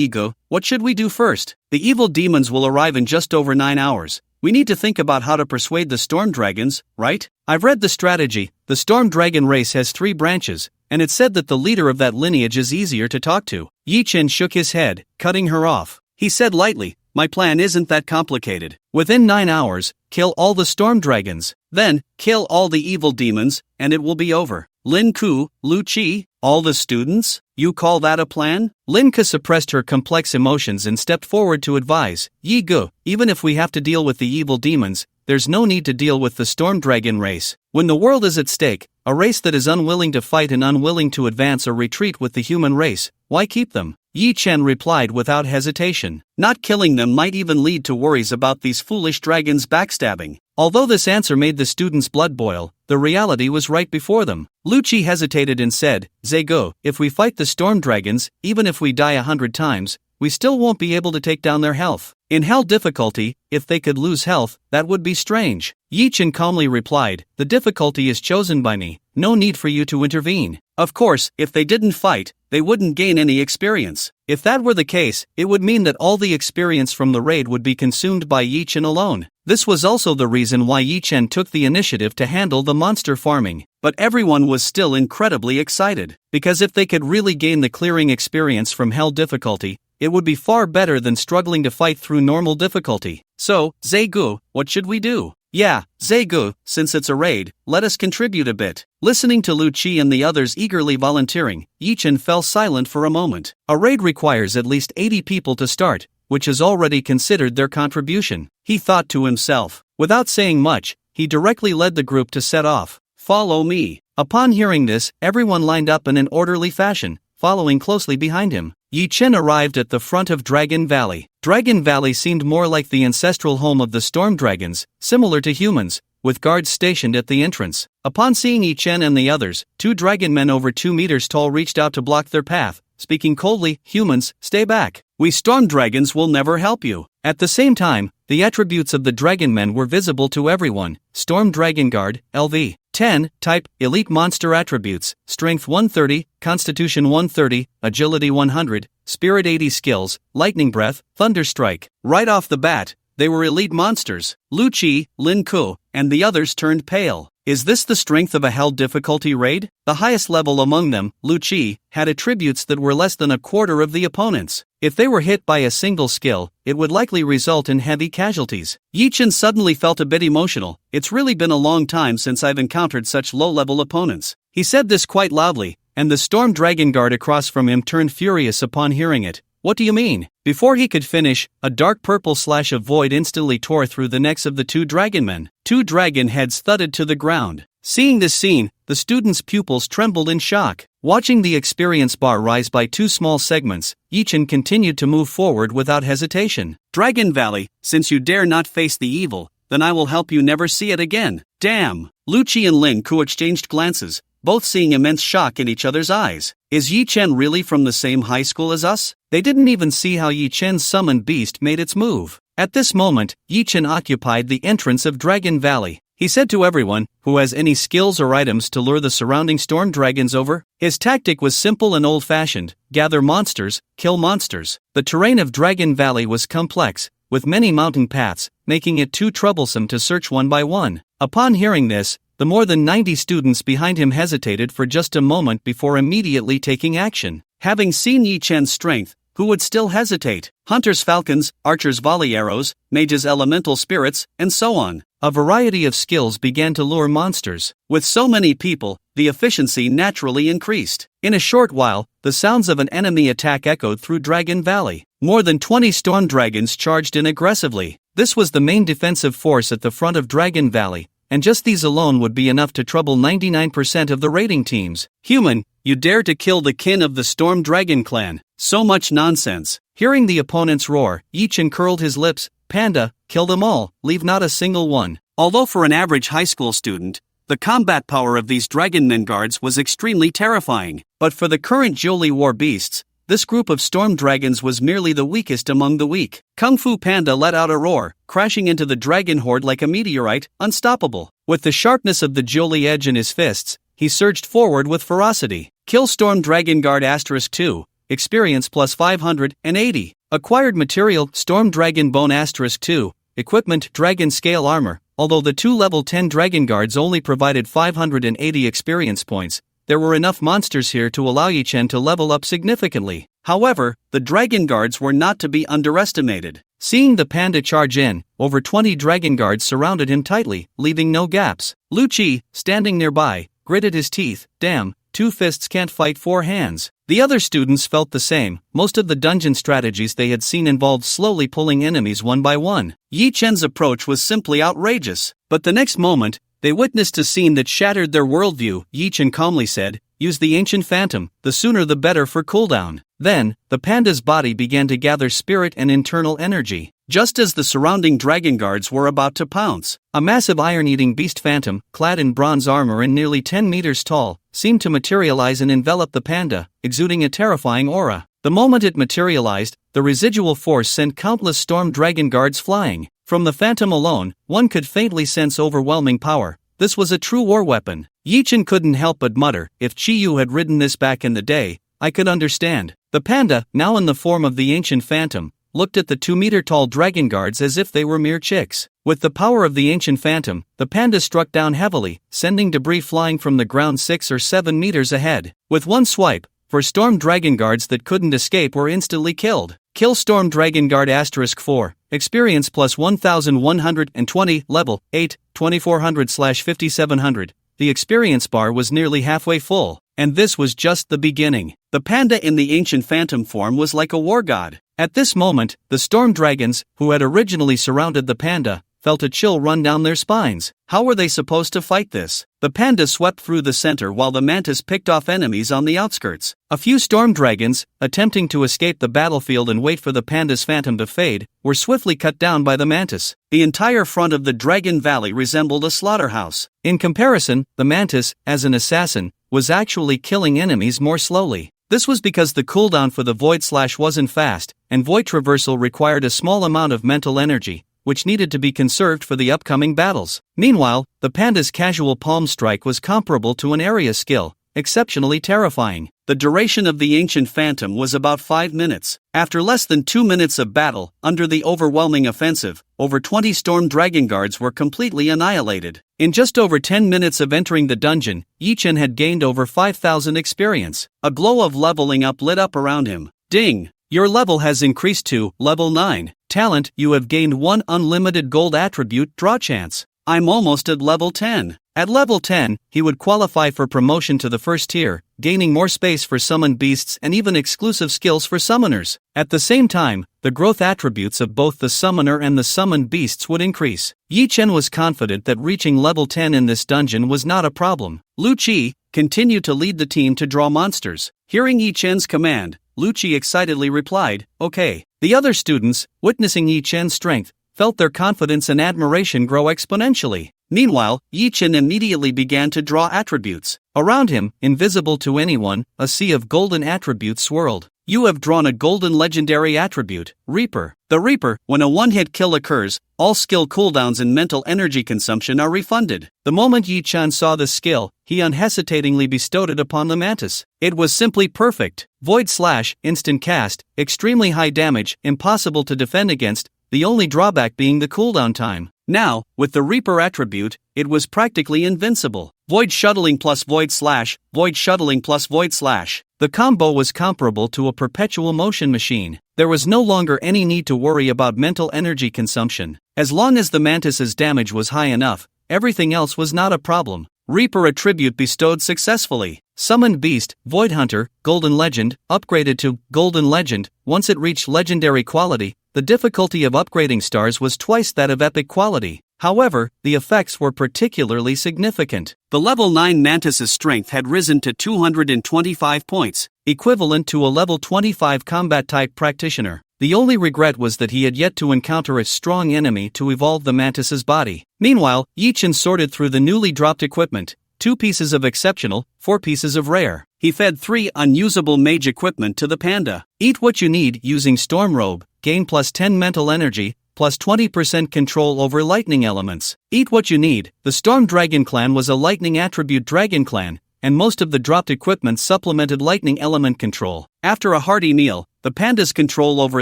Go, what should we do first? The evil demons will arrive in just over 9 hours. We need to think about how to persuade the storm dragons, right? I've read the strategy. The storm dragon race has 3 branches, and it's said that the leader of that lineage is easier to talk to. Yi Chen shook his head, cutting her off. He said lightly, my plan isn't that complicated. Within 9 hours, kill all the storm dragons. Then, kill all the evil demons, and it will be over. Lin Ku, Lu Qi, all the students? You call that a plan? Lin Ku suppressed her complex emotions and stepped forward to advise. Yi Gu, even if we have to deal with the evil demons, there's no need to deal with the storm dragon race. When the world is at stake, a race that is unwilling to fight and unwilling to advance or retreat with the human race, why keep them? Yi Chen replied without hesitation. Not killing them might even lead to worries about these foolish dragons backstabbing. Although this answer made the students' blood boil, the reality was right before them. Lu Qi hesitated and said, Zego, if we fight the storm dragons, even if we die 100 times, we still won't be able to take down their health. In hell difficulty, if they could lose health, that would be strange. Yi Chen calmly replied, the difficulty is chosen by me, no need for you to intervene. Of course, if they didn't fight, they wouldn't gain any experience. If that were the case, it would mean that all the experience from the raid would be consumed by Yi Chen alone. This was also the reason why Yi Chen took the initiative to handle the monster farming. But everyone was still incredibly excited, because if they could really gain the clearing experience from hell difficulty, it would be far better than struggling to fight through normal difficulty. So, Zegu, what should we do? Yeah, Zegu, since it's a raid, let us contribute a bit. Listening to Lu Qi and the others eagerly volunteering, Yi Chen fell silent for a moment. A raid requires at least 80 people to start, which is already considered their contribution. He thought to himself. Without saying much, he directly led the group to set off. Follow me. Upon hearing this, everyone lined up in an orderly fashion, following closely behind him. Yi Chen arrived at the front of Dragon Valley. Dragon Valley seemed more like the ancestral home of the storm dragons, similar to humans, with guards stationed at the entrance. Upon seeing Yi Chen and the others, 2 dragon men over 2 meters tall reached out to block their path, speaking coldly, humans, stay back. We storm dragons will never help you. At the same time, the attributes of the dragon men were visible to everyone. Storm Dragon Guard, LV. 10, type, elite monster attributes, strength 130, constitution 130, agility 100, spirit 80 skills, lightning breath, thunder strike. Right off the bat, they were elite monsters. Lu Qi, Lin Ku, and the others turned pale. Is this the strength of a hell difficulty raid? The highest level among them, Lu Qi, had attributes that were less than a quarter of the opponents. If they were hit by a single skill, it would likely result in heavy casualties. Yi Chen suddenly felt a bit emotional. It's really been a long time since I've encountered such low-level opponents. He said this quite loudly, and the Storm Dragon Guard across from him turned furious upon hearing it. What do you mean? Before he could finish, a dark purple slash of void instantly tore through the necks of the 2 dragon men. 2 dragon heads thudded to the ground. Seeing this scene, the students' pupils trembled in shock. Watching the experience bar rise by 2 small segments, Yi Chen continued to move forward without hesitation. Dragon Valley, since you dare not face the evil, then I will help you never see it again. Damn! Lu Qi and Lin Ku exchanged glances, both seeing immense shock in each other's eyes. Is Yi Chen really from the same high school as us? They didn't even see how Yi Chen's summoned beast made its move. At this moment, Yi Chen occupied the entrance of Dragon Valley. He said to everyone, who has any skills or items to lure the surrounding storm dragons over? His tactic was simple and old-fashioned: gather monsters, kill monsters. The terrain of Dragon Valley was complex, with many mountain paths, making it too troublesome to search one by one. Upon hearing this, the more than 90 students behind him hesitated for just a moment before immediately taking action. Having seen Yi Chen's strength, who would still hesitate? Hunters falcons, archers volley arrows, mages elemental spirits, and so on. A variety of skills began to lure monsters. With so many people, the efficiency naturally increased. In a short while, the sounds of an enemy attack echoed through Dragon Valley. More than 20 storm dragons charged in aggressively. This was the main defensive force at the front of Dragon Valley, and just these alone would be enough to trouble 99% of the raiding teams. Human, you dare to kill the kin of the Storm Dragon clan. So much nonsense. Hearing the opponents roar, Yi Chen curled his lips. Panda, kill them all, leave not a single one. Although for an average high school student, the combat power of these Dragon Men guards was extremely terrifying, but for the current Jolie war beasts, this group of storm dragons was merely the weakest among the weak. Kung Fu Panda let out a roar, crashing into the dragon horde like a meteorite, unstoppable. With the sharpness of the Jolie edge in his fists, he surged forward with ferocity. Kill Storm Dragon Guard *2, experience plus 580. Acquired material Storm Dragon Bone *2, equipment Dragon Scale Armor. Although the 2 level 10 Dragon Guards only provided 580 experience points, there were enough monsters here to allow Yi-Chen to level up significantly. However, the Dragon Guards were not to be underestimated. Seeing the panda charge in, over 20 Dragon Guards surrounded him tightly, leaving no gaps. Lu Qi, standing nearby, gritted his teeth. Damn, 2 fists can't fight 4 hands. The other students felt the same. Most of the dungeon strategies they had seen involved slowly pulling enemies one by one. Yi-Chen's approach was simply outrageous. But the next moment, they witnessed a scene that shattered their worldview. Yi-Chen calmly said, "Use the ancient phantom, the sooner the better for cooldown." Then, the panda's body began to gather spirit and internal energy. Just as the surrounding dragon guards were about to pounce, a massive iron-eating beast phantom, clad in bronze armor and nearly 10 meters tall, seemed to materialize and envelop the panda, exuding a terrifying aura. The moment it materialized, the residual force sent countless storm dragon guards flying. From the phantom alone, one could faintly sense overwhelming power. This was a true war weapon. Yi-Chen couldn't help but mutter, if Chi-Yu had ridden this back in the day, I could understand. The panda, now in the form of the ancient phantom, looked at the 2-meter-tall dragon guards as if they were mere chicks. With the power of the ancient phantom, the panda struck down heavily, sending debris flying from the ground 6 or 7 meters ahead. With one swipe, 4 storm dragon guards that couldn't escape were instantly killed. Kill Storm Dragon Guard *4, experience plus 1120, level 8, 2400/5700. The experience bar was nearly halfway full, and this was just the beginning. The panda in the ancient phantom form was like a war god. At this moment, the storm dragons, who had originally surrounded the panda, felt a chill run down their spines. How were they supposed to fight this? The panda swept through the center while the mantis picked off enemies on the outskirts. A few storm dragons, attempting to escape the battlefield and wait for the panda's phantom to fade, were swiftly cut down by the mantis. The entire front of the Dragon Valley resembled a slaughterhouse. In comparison, the mantis, as an assassin, was actually killing enemies more slowly. This was because the cooldown for the Void Slash wasn't fast, and Void Traversal required a small amount of mental energy, which needed to be conserved for the upcoming battles. Meanwhile, the panda's casual palm strike was comparable to an area skill, exceptionally terrifying. The duration of the ancient phantom was about 5 minutes. After less than 2 minutes of battle, under the overwhelming offensive, over 20 storm dragon guards were completely annihilated. In just over 10 minutes of entering the dungeon, Yi-Chen had gained over 5,000 experience. A glow of leveling up lit up around him. Ding! Your level has increased to level 9. Talent, you have gained 1 unlimited gold attribute draw chance. I'm almost at level 10. At level 10, he would qualify for promotion to the first tier, gaining more space for summoned beasts and even exclusive skills for summoners. At the same time, the growth attributes of both the summoner and the summoned beasts would increase. Yi-Chen was confident that reaching level 10 in this dungeon was not a problem. Lu Qi continued to lead the team to draw monsters. Hearing Yi-Chen's command, Lu Qi excitedly replied, "Okay." The other students, witnessing Yi-Chen's strength, felt their confidence and admiration grow exponentially. Meanwhile, Yi-Chen immediately began to draw attributes. Around him, invisible to anyone, a sea of golden attributes swirled. You have drawn a golden legendary attribute, Reaper. The Reaper, when a one-hit kill occurs, all skill cooldowns and mental energy consumption are refunded. The moment Yi-Chen saw this skill, he unhesitatingly bestowed it upon the mantis. It was simply perfect. Void Slash, instant cast, extremely high damage, impossible to defend against, the only drawback being the cooldown time. Now, with the Reaper attribute, it was practically invincible. Void Shuttling plus Void Slash, Void Shuttling plus Void Slash. The combo was comparable to a perpetual motion machine. There was no longer any need to worry about mental energy consumption. As long as the mantis's damage was high enough, everything else was not a problem. Reaper attribute bestowed successfully. Summoned Beast, Void Hunter, Golden Legend, upgraded to Golden Legend. Once it reached legendary quality, the difficulty of upgrading stars was twice that of epic quality. However, the effects were particularly significant. The level 9 mantis's strength had risen to 225 points, equivalent to a level 25 combat-type practitioner. The only regret was that he had yet to encounter a strong enemy to evolve the mantis's body. Meanwhile, Yi-Chen sorted through the newly dropped equipment. 2 pieces of exceptional, 4 pieces of rare. he fed 3 unusable mage equipment to the panda. Eat what you need using Storm Robe, gain plus 10 mental energy, plus 20% control over lightning elements. Eat what you need. The Storm Dragon Clan was a lightning attribute dragon clan, and most of the dropped equipment supplemented lightning element control. After a hearty meal, the panda's control over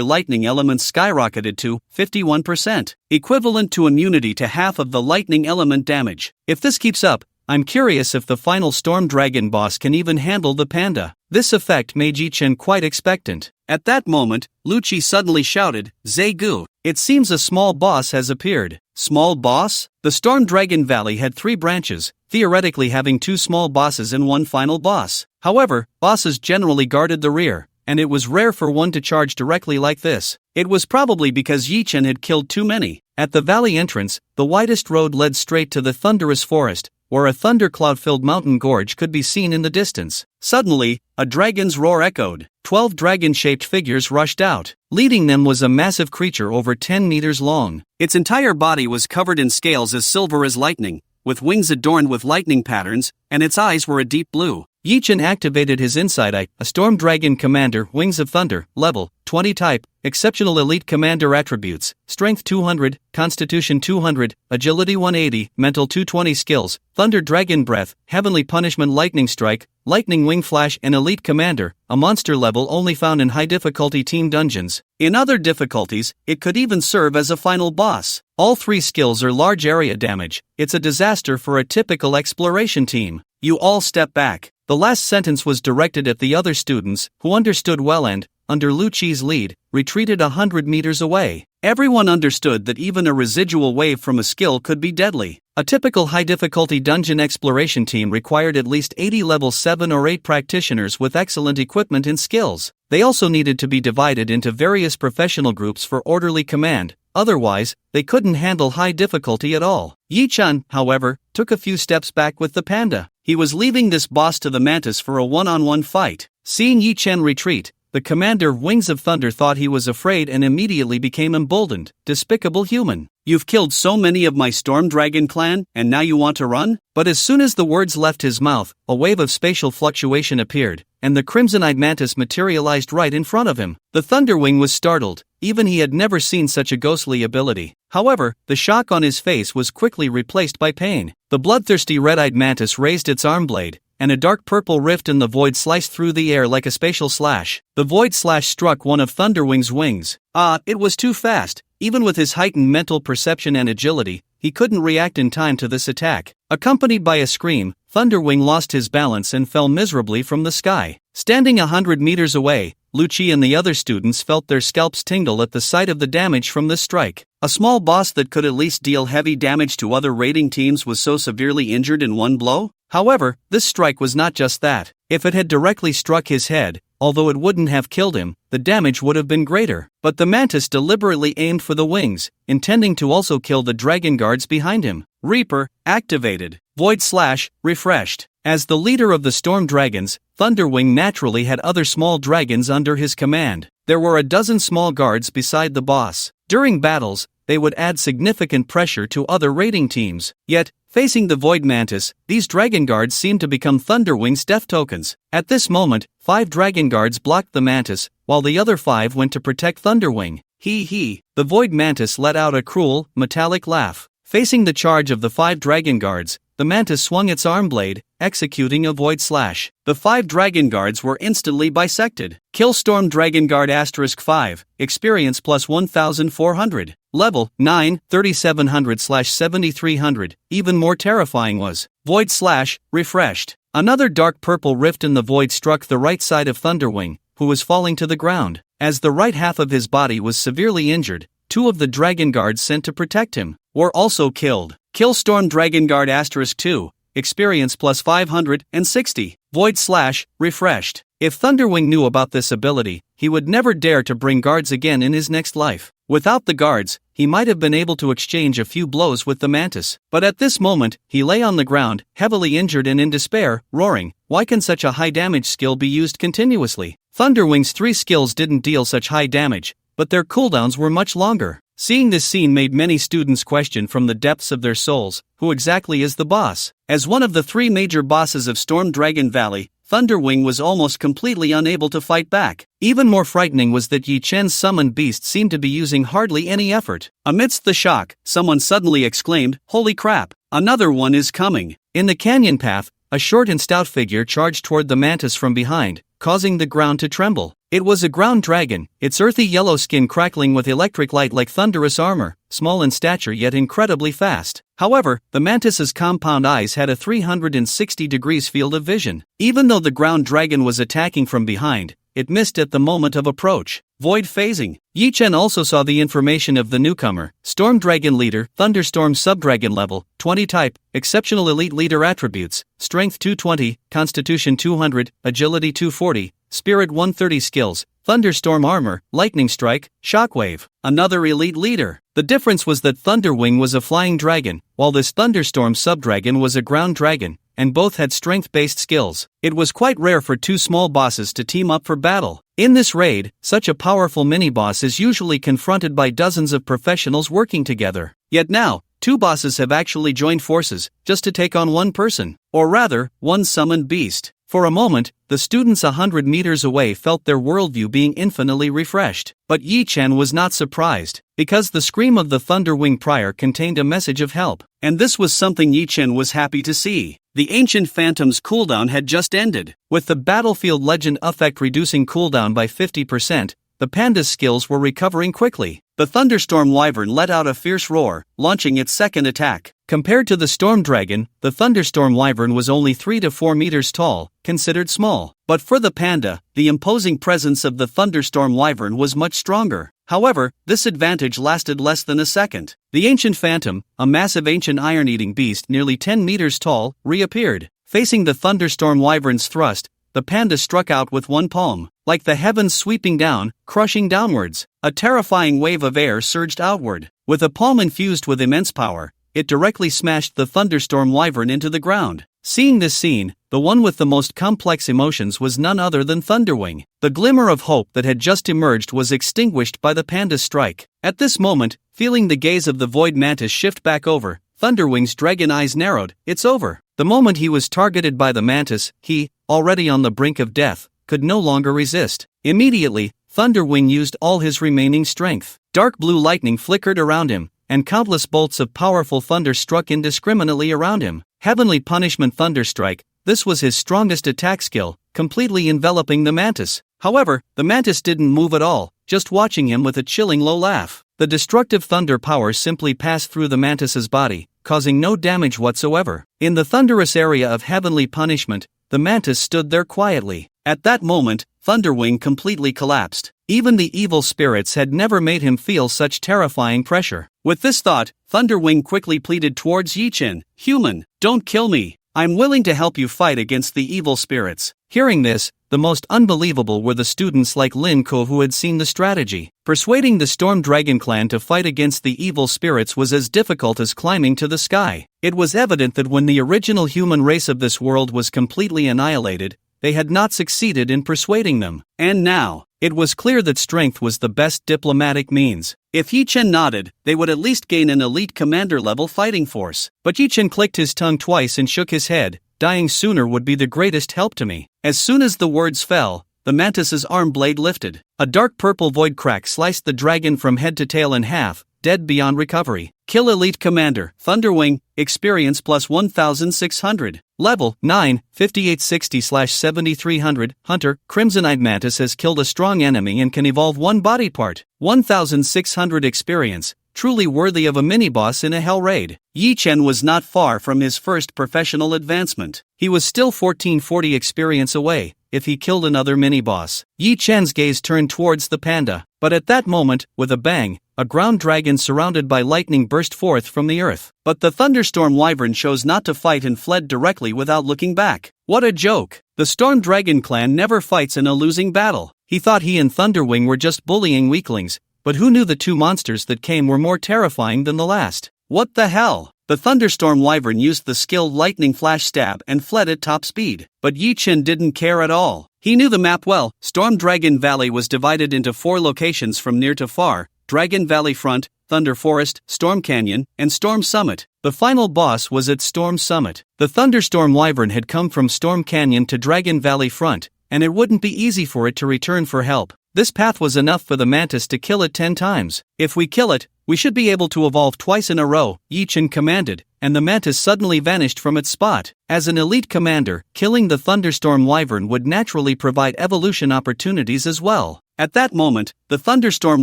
lightning elements skyrocketed to 51%, equivalent to immunity to half of the lightning element damage. If this keeps up, I'm curious if the final Storm Dragon boss can even handle the panda. This effect made Yi-Chen quite expectant. At that moment, Lucci suddenly shouted, "Zegu! It seems a small boss has appeared." Small boss? The Storm Dragon Valley had 3 branches, theoretically having 2 small bosses and 1 final boss. However, bosses generally guarded the rear, and it was rare for one to charge directly like this. It was probably because Yi-Chen had killed too many. At the valley entrance, the widest road led straight to the thunderous forest, where a thundercloud-filled mountain gorge could be seen in the distance. Suddenly, a dragon's roar echoed. 12 dragon-shaped figures rushed out. Leading them was a massive creature over 10 meters long. Its entire body was covered in scales as silver as lightning, with wings adorned with lightning patterns, and its eyes were a deep blue. Yi-Chen activated his Inside Eye, a Storm Dragon Commander, Wings of Thunder, level 20 type, exceptional elite commander attributes, strength 200, constitution 200, agility 180, mental 220 skills, Thunder Dragon Breath, Heavenly Punishment Lightning Strike, Lightning Wing Flash and Elite Commander, a monster level only found in high difficulty team dungeons. In other difficulties, it could even serve as a final boss. All 3 skills are large area damage. It's a disaster for a typical exploration team. You all step back. The last sentence was directed at the other students, who understood well and, under Lucci's lead, retreated 100 meters away. Everyone understood that even a residual wave from a skill could be deadly. A typical high-difficulty dungeon exploration team required at least 80 level 7 or 8 practitioners with excellent equipment and skills. They also needed to be divided into various professional groups for orderly command, otherwise, they couldn't handle high difficulty at all. Yi-Chen, however, took a few steps back with the panda. He was leaving this boss to the mantis for a one-on-one fight. Seeing Yi-Chen retreat, the commander Wings of Thunder thought he was afraid and immediately became emboldened. Despicable human. You've killed so many of my Storm Dragon clan, and now you want to run? But as soon as the words left his mouth, a wave of spatial fluctuation appeared, and the crimson-eyed mantis materialized right in front of him. The Thunderwing was startled, even he had never seen such a ghostly ability. However, the shock on his face was quickly replaced by pain. The bloodthirsty red-eyed mantis raised its arm blade, and a dark purple rift in the void sliced through the air like a spatial slash. The void slash struck one of Thunderwing's wings. It was too fast. Even with his heightened mental perception and agility, he couldn't react in time to this attack. Accompanied by a scream, Thunderwing lost his balance and fell miserably from the sky. Standing 100 meters away, Lucci and the other students felt their scalps tingle at the sight of the damage from this strike. A small boss that could at least deal heavy damage to other raiding teams was so severely injured in one blow? However, this strike was not just that. If it had directly struck his head, although it wouldn't have killed him, the damage would have been greater. But the mantis deliberately aimed for the wings, intending to also kill the dragon guards behind him. Reaper, activated. Void slash, refreshed. As the leader of the Storm Dragons, Thunderwing naturally had other small dragons under his command. There were a dozen small guards beside the boss. During battles, they would add significant pressure to other raiding teams. Yet, facing the Void Mantis, these Dragon Guards seemed to become Thunderwing's death tokens. At this moment, 5 Dragon Guards blocked the Mantis, while the other 5 went to protect Thunderwing. The Void Mantis let out a cruel, metallic laugh. Facing the charge of the 5 Dragon Guards, the Mantis swung its arm blade, executing a void slash. The 5 Dragon Guards were instantly bisected. Kill Storm Dragon Guard *5, experience plus 1400. Level 9, 3700/7300. Even more terrifying was void slash, refreshed. Another dark purple rift in the void struck the right side of Thunderwing, who was falling to the ground. As the right half of his body was severely injured, 2 of the Dragon Guards sent to protect him were also killed. Kill Storm Dragon Guard *2, experience plus 560. Void slash, refreshed. If Thunderwing knew about this ability, he would never dare to bring guards again in his next life. Without the guards, he might have been able to exchange a few blows with the Mantis. But at this moment, he lay on the ground, heavily injured and in despair, roaring, "Why can such a high damage skill be used continuously?" Thunderwing's 3 skills didn't deal such high damage, but their cooldowns were much longer. Seeing this scene made many students question from the depths of their souls, who exactly is the boss? As one of the 3 major bosses of Storm Dragon Valley, Thunderwing was almost completely unable to fight back. Even more frightening was that Yi Chen's summoned beast seemed to be using hardly any effort. Amidst the shock, someone suddenly exclaimed, "Holy crap, another one is coming!" In the canyon path, a short and stout figure charged toward the mantis from behind, causing the ground to tremble. It was a ground dragon, its earthy yellow skin crackling with electric light like thunderous armor, small in stature yet incredibly fast. However, the mantis's compound eyes had a 360 degrees field of vision. Even though the ground dragon was attacking from behind, it missed at the moment of approach. Void phasing. Yi Chen also saw the information of the newcomer, Storm Dragon Leader, Thunderstorm Subdragon Level, 20 Type, Exceptional Elite Leader Attributes, Strength 220, Constitution 200, Agility 240, Spirit 130 Skills, Thunderstorm Armor, Lightning Strike, Shockwave. Another elite leader. The difference was that Thunderwing was a flying dragon, while this Thunderstorm Subdragon was a ground dragon, and both had strength-based skills. It was quite rare for two small bosses to team up for battle. In this raid, such a powerful mini-boss is usually confronted by dozens of professionals working together. Yet now, two bosses have actually joined forces, just to take on one person, or rather, one summoned beast. For a moment, the students 100 meters away felt their worldview being infinitely refreshed. But Yi Chen was not surprised, because the scream of the Thunderwing Prior contained a message of help. And this was something Yi Chen was happy to see. The Ancient Phantom's cooldown had just ended. With the Battlefield Legend effect reducing cooldown by 50%, the panda's skills were recovering quickly. The Thunderstorm Wyvern let out a fierce roar, launching its second attack. Compared to the Storm Dragon, the Thunderstorm Wyvern was only 3 to 4 meters tall, considered small. But for the panda, the imposing presence of the Thunderstorm Wyvern was much stronger. However, this advantage lasted less than a second. The Ancient Phantom, a massive ancient iron-eating beast nearly 10 meters tall, reappeared. Facing the Thunderstorm Wyvern's thrust, the panda struck out with one palm. Like the heavens sweeping down, crushing downwards, a terrifying wave of air surged outward. With a palm infused with immense power, it directly smashed the Thunderstorm Wyvern into the ground. Seeing this scene, the one with the most complex emotions was none other than Thunderwing. The glimmer of hope that had just emerged was extinguished by the panda's strike. At this moment, feeling the gaze of the Void Mantis shift back over, Thunderwing's dragon eyes narrowed. It's over. The moment he was targeted by the mantis, he, already on the brink of death, could no longer resist. Immediately, Thunderwing used all his remaining strength. Dark blue lightning flickered around him, and countless bolts of powerful thunder struck indiscriminately around him. Heavenly Punishment Thunderstrike, this was his strongest attack skill, completely enveloping the mantis. However, the mantis didn't move at all, just watching him with a chilling low laugh. The destructive thunder power simply passed through the mantis's body, causing no damage whatsoever. In the thunderous area of Heavenly Punishment, the mantis stood there quietly. At that moment, Thunderwing completely collapsed. Even the evil spirits had never made him feel such terrifying pressure. With this thought, Thunderwing quickly pleaded towards Yi Chen, "Human, don't kill me. I'm willing to help you fight against the evil spirits." Hearing this, the most unbelievable were the students like Lin Ko who had seen the strategy. Persuading the Storm Dragon clan to fight against the evil spirits was as difficult as climbing to the sky. It was evident that when the original human race of this world was completely annihilated, they had not succeeded in persuading them. And now, it was clear that strength was the best diplomatic means. If Yi Chen nodded, they would at least gain an elite commander-level fighting force. But Yi Chen clicked his tongue twice and shook his head. "Dying sooner would be the greatest help to me." As soon as the words fell, the mantis's arm blade lifted. A dark purple void crack sliced the dragon from head to tail in half, dead beyond recovery. Kill Elite Commander, Thunderwing, experience plus 1600. Level 9, 5860/7300. Hunter, Crimsonite Mantis has killed a strong enemy and can evolve one body part. 1600 experience, truly worthy of a mini-boss in a hell raid. Yi Chen was not far from his first professional advancement. He was still 1440 experience away, if he killed another mini-boss. Yi Chen's gaze turned towards the panda, but at that moment, with a bang, a ground dragon surrounded by lightning burst forth from the earth. But the Thunderstorm Wyvern chose not to fight and fled directly without looking back. What a joke! The Storm Dragon clan never fights in a losing battle. He thought he and Thunderwing were just bullying weaklings, but who knew the two monsters that came were more terrifying than the last? What the hell? The Thunderstorm Wyvern used the skilled Lightning Flash Stab and fled at top speed. But Yi Chen didn't care at all. He knew the map well. Storm Dragon Valley was divided into 4 locations from near to far, Dragon Valley Front, Thunder Forest, Storm Canyon, and Storm Summit. The final boss was at Storm Summit. The thunderstorm wyvern had come from Storm Canyon to Dragon Valley Front, and it wouldn't be easy for it to return for help. This path was enough for the mantis to kill it 10 times. If we kill it, we should be able to evolve twice in a row, Yi-Chin commanded, and the mantis suddenly vanished from its spot. As an elite commander, killing the thunderstorm wyvern would naturally provide evolution opportunities as well. At that moment, the thunderstorm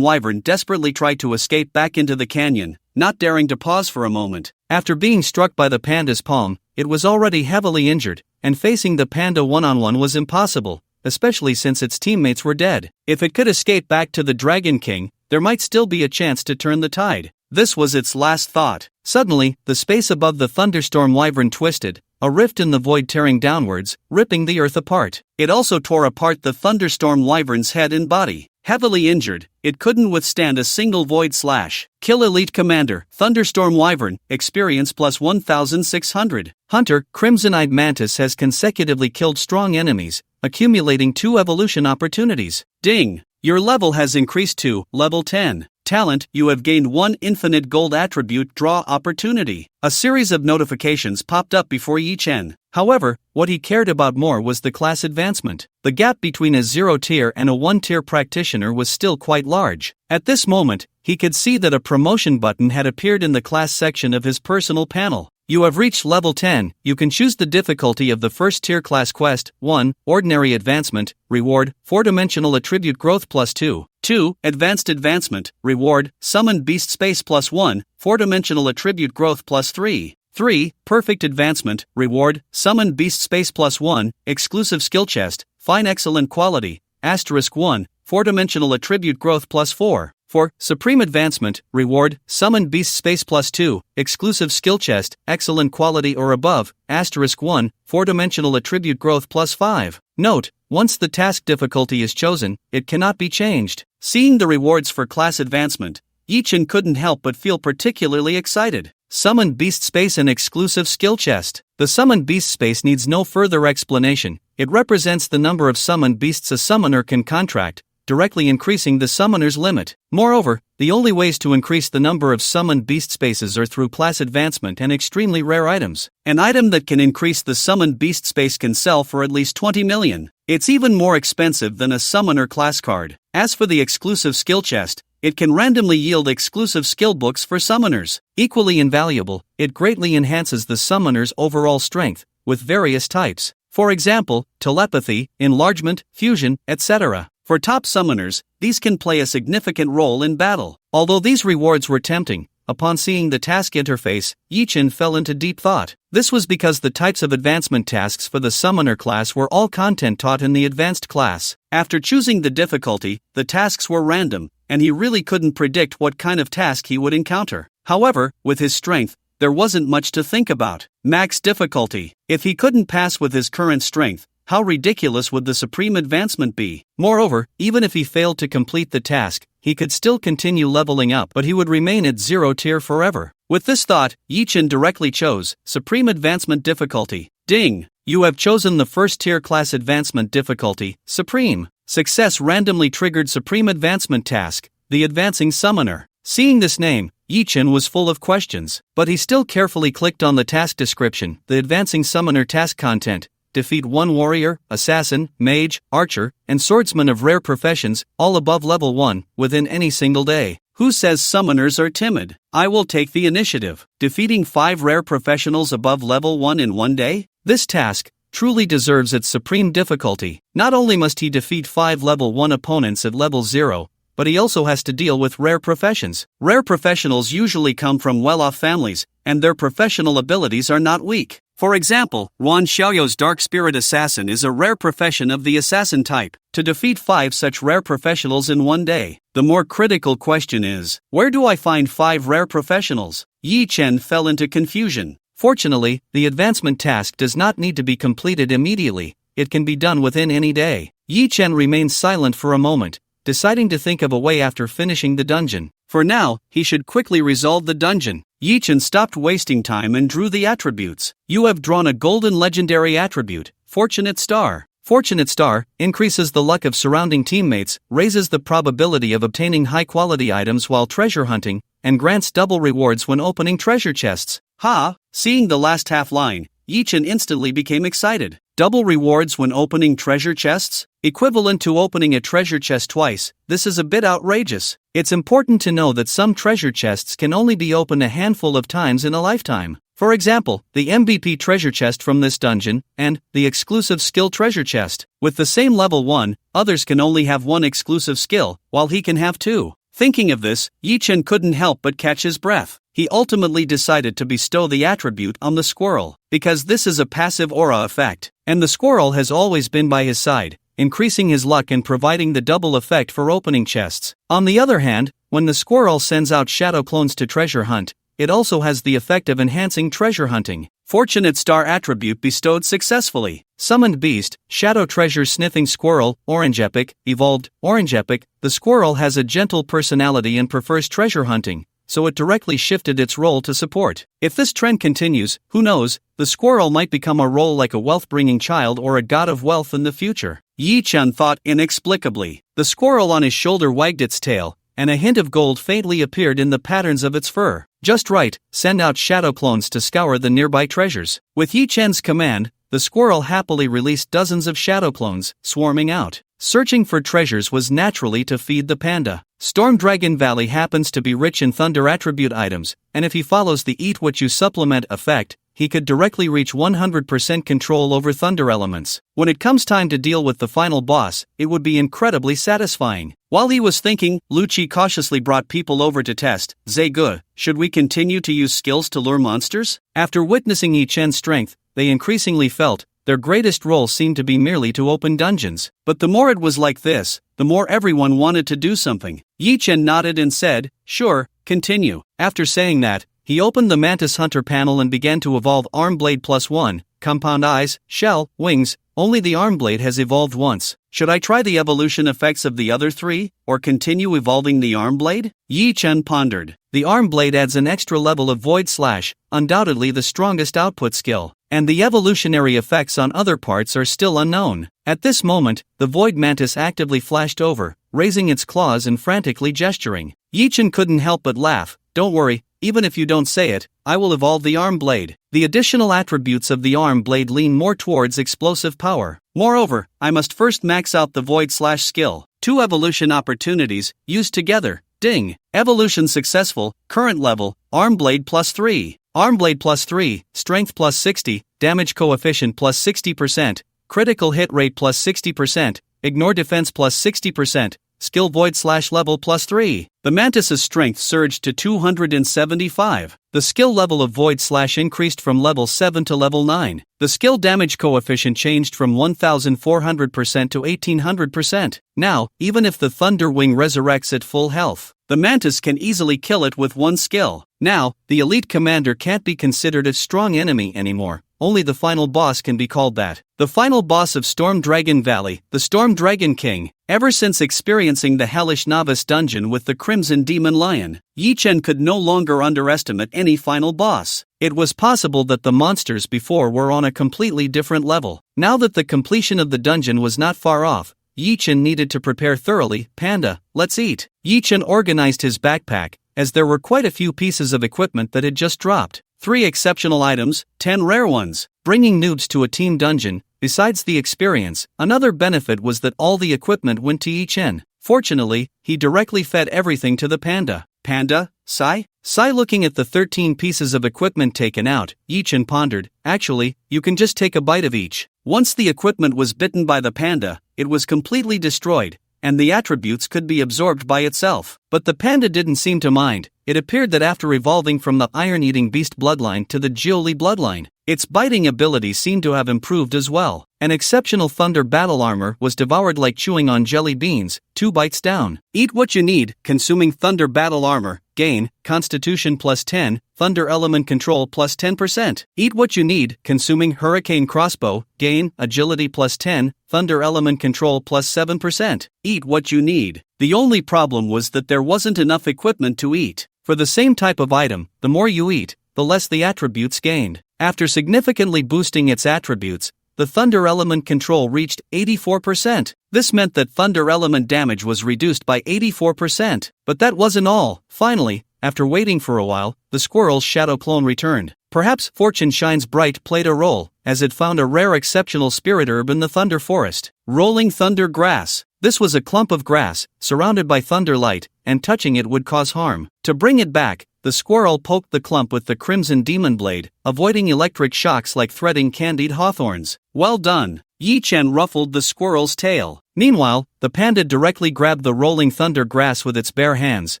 wyvern desperately tried to escape back into the canyon, not daring to pause for a moment. After being struck by the panda's palm, it was already heavily injured, and facing the panda one-on-one was impossible, especially since its teammates were dead. If it could escape back to the Dragon King, there might still be a chance to turn the tide. This was its last thought. Suddenly, the space above the thunderstorm wyvern twisted, a rift in the void tearing downwards, ripping the earth apart. It also tore apart the thunderstorm wyvern's head and body. Heavily injured, it couldn't withstand a single void slash. Kill Elite Commander, Thunderstorm Wyvern, experience plus 1600. Hunter, Crimson-Eyed Mantis has consecutively killed strong enemies, accumulating 2 evolution opportunities. Ding! Your level has increased to level 10. Talent, you have gained 1 infinite gold attribute draw opportunity. A series of notifications popped up before Yi-Chen. However, what he cared about more was the class advancement. The gap between a 0-tier and a 1-tier practitioner was still quite large. At this moment, he could see that a promotion button had appeared in the class section of his personal panel. You have reached level 10, you can choose the difficulty of the first tier class quest. 1. Ordinary Advancement, Reward, 4-dimensional attribute growth plus 2. 2. Advanced Advancement, Reward, Summoned Beast Space plus 1, 4-dimensional attribute growth plus 3. 3. Perfect Advancement, Reward, Summoned Beast Space plus 1, Exclusive Skill Chest, Fine Excellent Quality, Asterisk 1, 4-dimensional attribute growth plus 4. 4. Supreme Advancement, Reward, Summoned Beast Space plus 2, Exclusive Skill Chest, Excellent Quality or above, Asterisk 1, 4-dimensional attribute growth plus 5. Note, once the task difficulty is chosen, it cannot be changed. Seeing the rewards for class advancement, Yi-Chen couldn't help but feel particularly excited. Summoned Beast Space and Exclusive Skill Chest. The Summoned Beast Space needs no further explanation. It represents the number of summoned beasts a summoner can contract, directly increasing the summoner's limit. Moreover, the only ways to increase the number of summoned beast spaces are through class advancement and extremely rare items. An item that can increase the summoned beast space can sell for at least 20 million. It's even more expensive than a summoner class card. As for the exclusive skill chest, it can randomly yield exclusive skill books for summoners. Equally invaluable, it greatly enhances the summoner's overall strength, with various types. For example, telepathy, enlargement, fusion, etc. For top summoners, these can play a significant role in battle. Although these rewards were tempting, upon seeing the task interface, Yi-Chen fell into deep thought. This was because the types of advancement tasks for the summoner class were all content taught in the advanced class. After choosing the difficulty, the tasks were random, and he really couldn't predict what kind of task he would encounter. However, with his strength, there wasn't much to think about. Max difficulty. If he couldn't pass with his current strength, how ridiculous would the supreme advancement be? Moreover, even if he failed to complete the task, he could still continue leveling up, but he would remain at 0 tier forever. With this thought, Yi-Chen directly chose Supreme Advancement Difficulty. Ding! You have chosen the first tier class advancement difficulty, Supreme. Success randomly triggered Supreme Advancement Task, the Advancing Summoner. Seeing this name, Yi-Chen was full of questions, but he still carefully clicked on the task description, the Advancing Summoner task content. Defeat 1 warrior, assassin, mage, archer, and swordsman of rare professions, all above level 1, within any single day. Who says summoners are timid? I will take the initiative. Defeating 5 rare professionals above level 1 in one day? This task truly deserves its supreme difficulty. Not only must he defeat 5 level 1 opponents at level 0, but he also has to deal with rare professions. Rare professionals usually come from well-off families, and their professional abilities are not weak. For example, Ruan Xiaoyou's Dark Spirit Assassin is a rare profession of the assassin type. To defeat 5 such rare professionals in one day, the more critical question is, where do I find 5 rare professionals? Yi-Chen fell into confusion. Fortunately, the advancement task does not need to be completed immediately, it can be done within any day. Yi-Chen remained silent for a moment, deciding to think of a way after finishing the dungeon. For now, he should quickly resolve the dungeon. Yi-Chen stopped wasting time and drew the attributes. You have drawn a golden legendary attribute, Fortunate Star. Fortunate Star increases the luck of surrounding teammates, raises the probability of obtaining high-quality items while treasure hunting, and grants double rewards when opening treasure chests. Ha! Seeing the last half line, Yi-chan instantly became excited. Double rewards when opening treasure chests? Equivalent to opening a treasure chest twice, this is a bit outrageous. It's important to know that some treasure chests can only be opened a handful of times in a lifetime. For example, the MVP treasure chest from this dungeon, and the exclusive skill treasure chest. With the same level 1, others can only have one exclusive skill, while he can have two. Thinking of this, Yi-chan couldn't help but catch his breath. He ultimately decided to bestow the attribute on the squirrel, because this is a passive aura effect, and the squirrel has always been by his side, increasing his luck and providing the double effect for opening chests. On the other hand, when the squirrel sends out shadow clones to treasure hunt, it also has the effect of enhancing treasure hunting. Fortunate Star attribute bestowed successfully. Summoned Beast, Shadow Treasure Sniffing Squirrel, Orange Epic, Evolved, Orange Epic. The squirrel has a gentle personality and prefers treasure hunting, so it directly shifted its role to support. If this trend continues, who knows, the squirrel might become a role like a wealth-bringing child or a god of wealth in the future. Yi-chan thought inexplicably. The squirrel on his shoulder wagged its tail, and a hint of gold faintly appeared in the patterns of its fur. Just right, send out shadow clones to scour the nearby treasures. With Yi-chan's command, the squirrel happily released dozens of shadow clones, swarming out. Searching for treasures was naturally to feed the panda. Storm Dragon Valley happens to be rich in thunder attribute items, and if he follows the Eat What You Supplement effect, he could directly reach 100% control over thunder elements. When it comes time to deal with the final boss, it would be incredibly satisfying. While he was thinking, Lucci cautiously brought people over to test. Zhe-gu, should we continue to use skills to lure monsters? After witnessing Yi-chan's strength, they increasingly felt their greatest role seemed to be merely to open dungeons. But the more it was like this, the more everyone wanted to do something. Yi-chan nodded and said, sure, continue. After saying that, he opened the Mantis Hunter panel and began to evolve Arm Blade +1, compound eyes, shell, wings. Only the Arm Blade has evolved once. Should I try the evolution effects of the other three, or continue evolving the Arm Blade? Yi-chan pondered. The Arm Blade adds an extra level of Void Slash, undoubtedly the strongest output skill, and the evolutionary effects on other parts are still unknown. At this moment, the Void Mantis actively flashed over, raising its claws and frantically gesturing. Yi-chan couldn't help but laugh. Don't worry, even if you don't say it, I will evolve the Arm Blade. The additional attributes of the Arm Blade lean more towards explosive power. Moreover, I must first max out the Void Slash skill. 2 evolution opportunities, used together. Ding! Evolution successful, current level, Arm Blade +3. Arm Blade +3, Strength +60, Damage Coefficient +60%, Critical Hit Rate +60%, Ignore Defense +60%, Skill Void Slash level +3. The Mantis's strength surged to 275. The skill level of Void Slash increased from level 7 to level 9. The skill damage coefficient changed from 1400% to 1800%. Now, even if the Thunder Wing resurrects at full health, the Mantis can easily kill it with one skill. Now, the elite commander can't be considered a strong enemy anymore. Only the final boss can be called that. The final boss of Storm Dragon Valley, the Storm Dragon King. Ever since experiencing the hellish novice dungeon with the Crimson Demon Lion, Yi-chan could no longer underestimate any final boss. It was possible that the monsters before were on a completely different level. Now that the completion of the dungeon was not far off, Yi-chan needed to prepare thoroughly. Panda, let's eat. Yi-chan organized his backpack, as there were quite a few pieces of equipment that had just dropped. 3 exceptional items, 10 rare ones. Bringing noobs to a team dungeon, besides the experience, another benefit was that all the equipment went to Yi-chan. Fortunately, he directly fed everything to the panda. Panda, Sai? Sai looking at the 13 pieces of equipment taken out, Yi-chan pondered, actually, you can just take a bite of each. Once the equipment was bitten by the panda, it was completely destroyed, and the attributes could be absorbed by itself. But the panda didn't seem to mind. It appeared that after evolving from the iron-eating beast bloodline to the Jiuli bloodline, its biting ability seemed to have improved as well. An exceptional thunder battle armor was devoured like chewing on jelly beans, 2 bites down. Eat what you need, consuming thunder battle armor, gain, constitution +10, thunder element control +10%. Eat what you need, consuming hurricane crossbow, gain, agility +10, thunder element control +7%. Eat what you need. The only problem was that there wasn't enough equipment to eat. For the same type of item, the more you eat, the less the attributes gained. After significantly boosting its attributes, the Thunder element control reached 84%. This meant that Thunder element damage was reduced by 84%. But that wasn't all. Finally, after waiting for a while, the squirrel's shadow clone returned. Perhaps Fortune Shines Bright played a role, as it found a rare exceptional spirit herb in the Thunder Forest. Rolling Thunder Grass. This was a clump of grass, surrounded by thunder light, and touching it would cause harm. To bring it back, the squirrel poked the clump with the crimson demon blade, avoiding electric shocks like threading candied hawthorns. Well done! Yi Chen ruffled the squirrel's tail. Meanwhile, the panda directly grabbed the rolling thunder grass with its bare hands.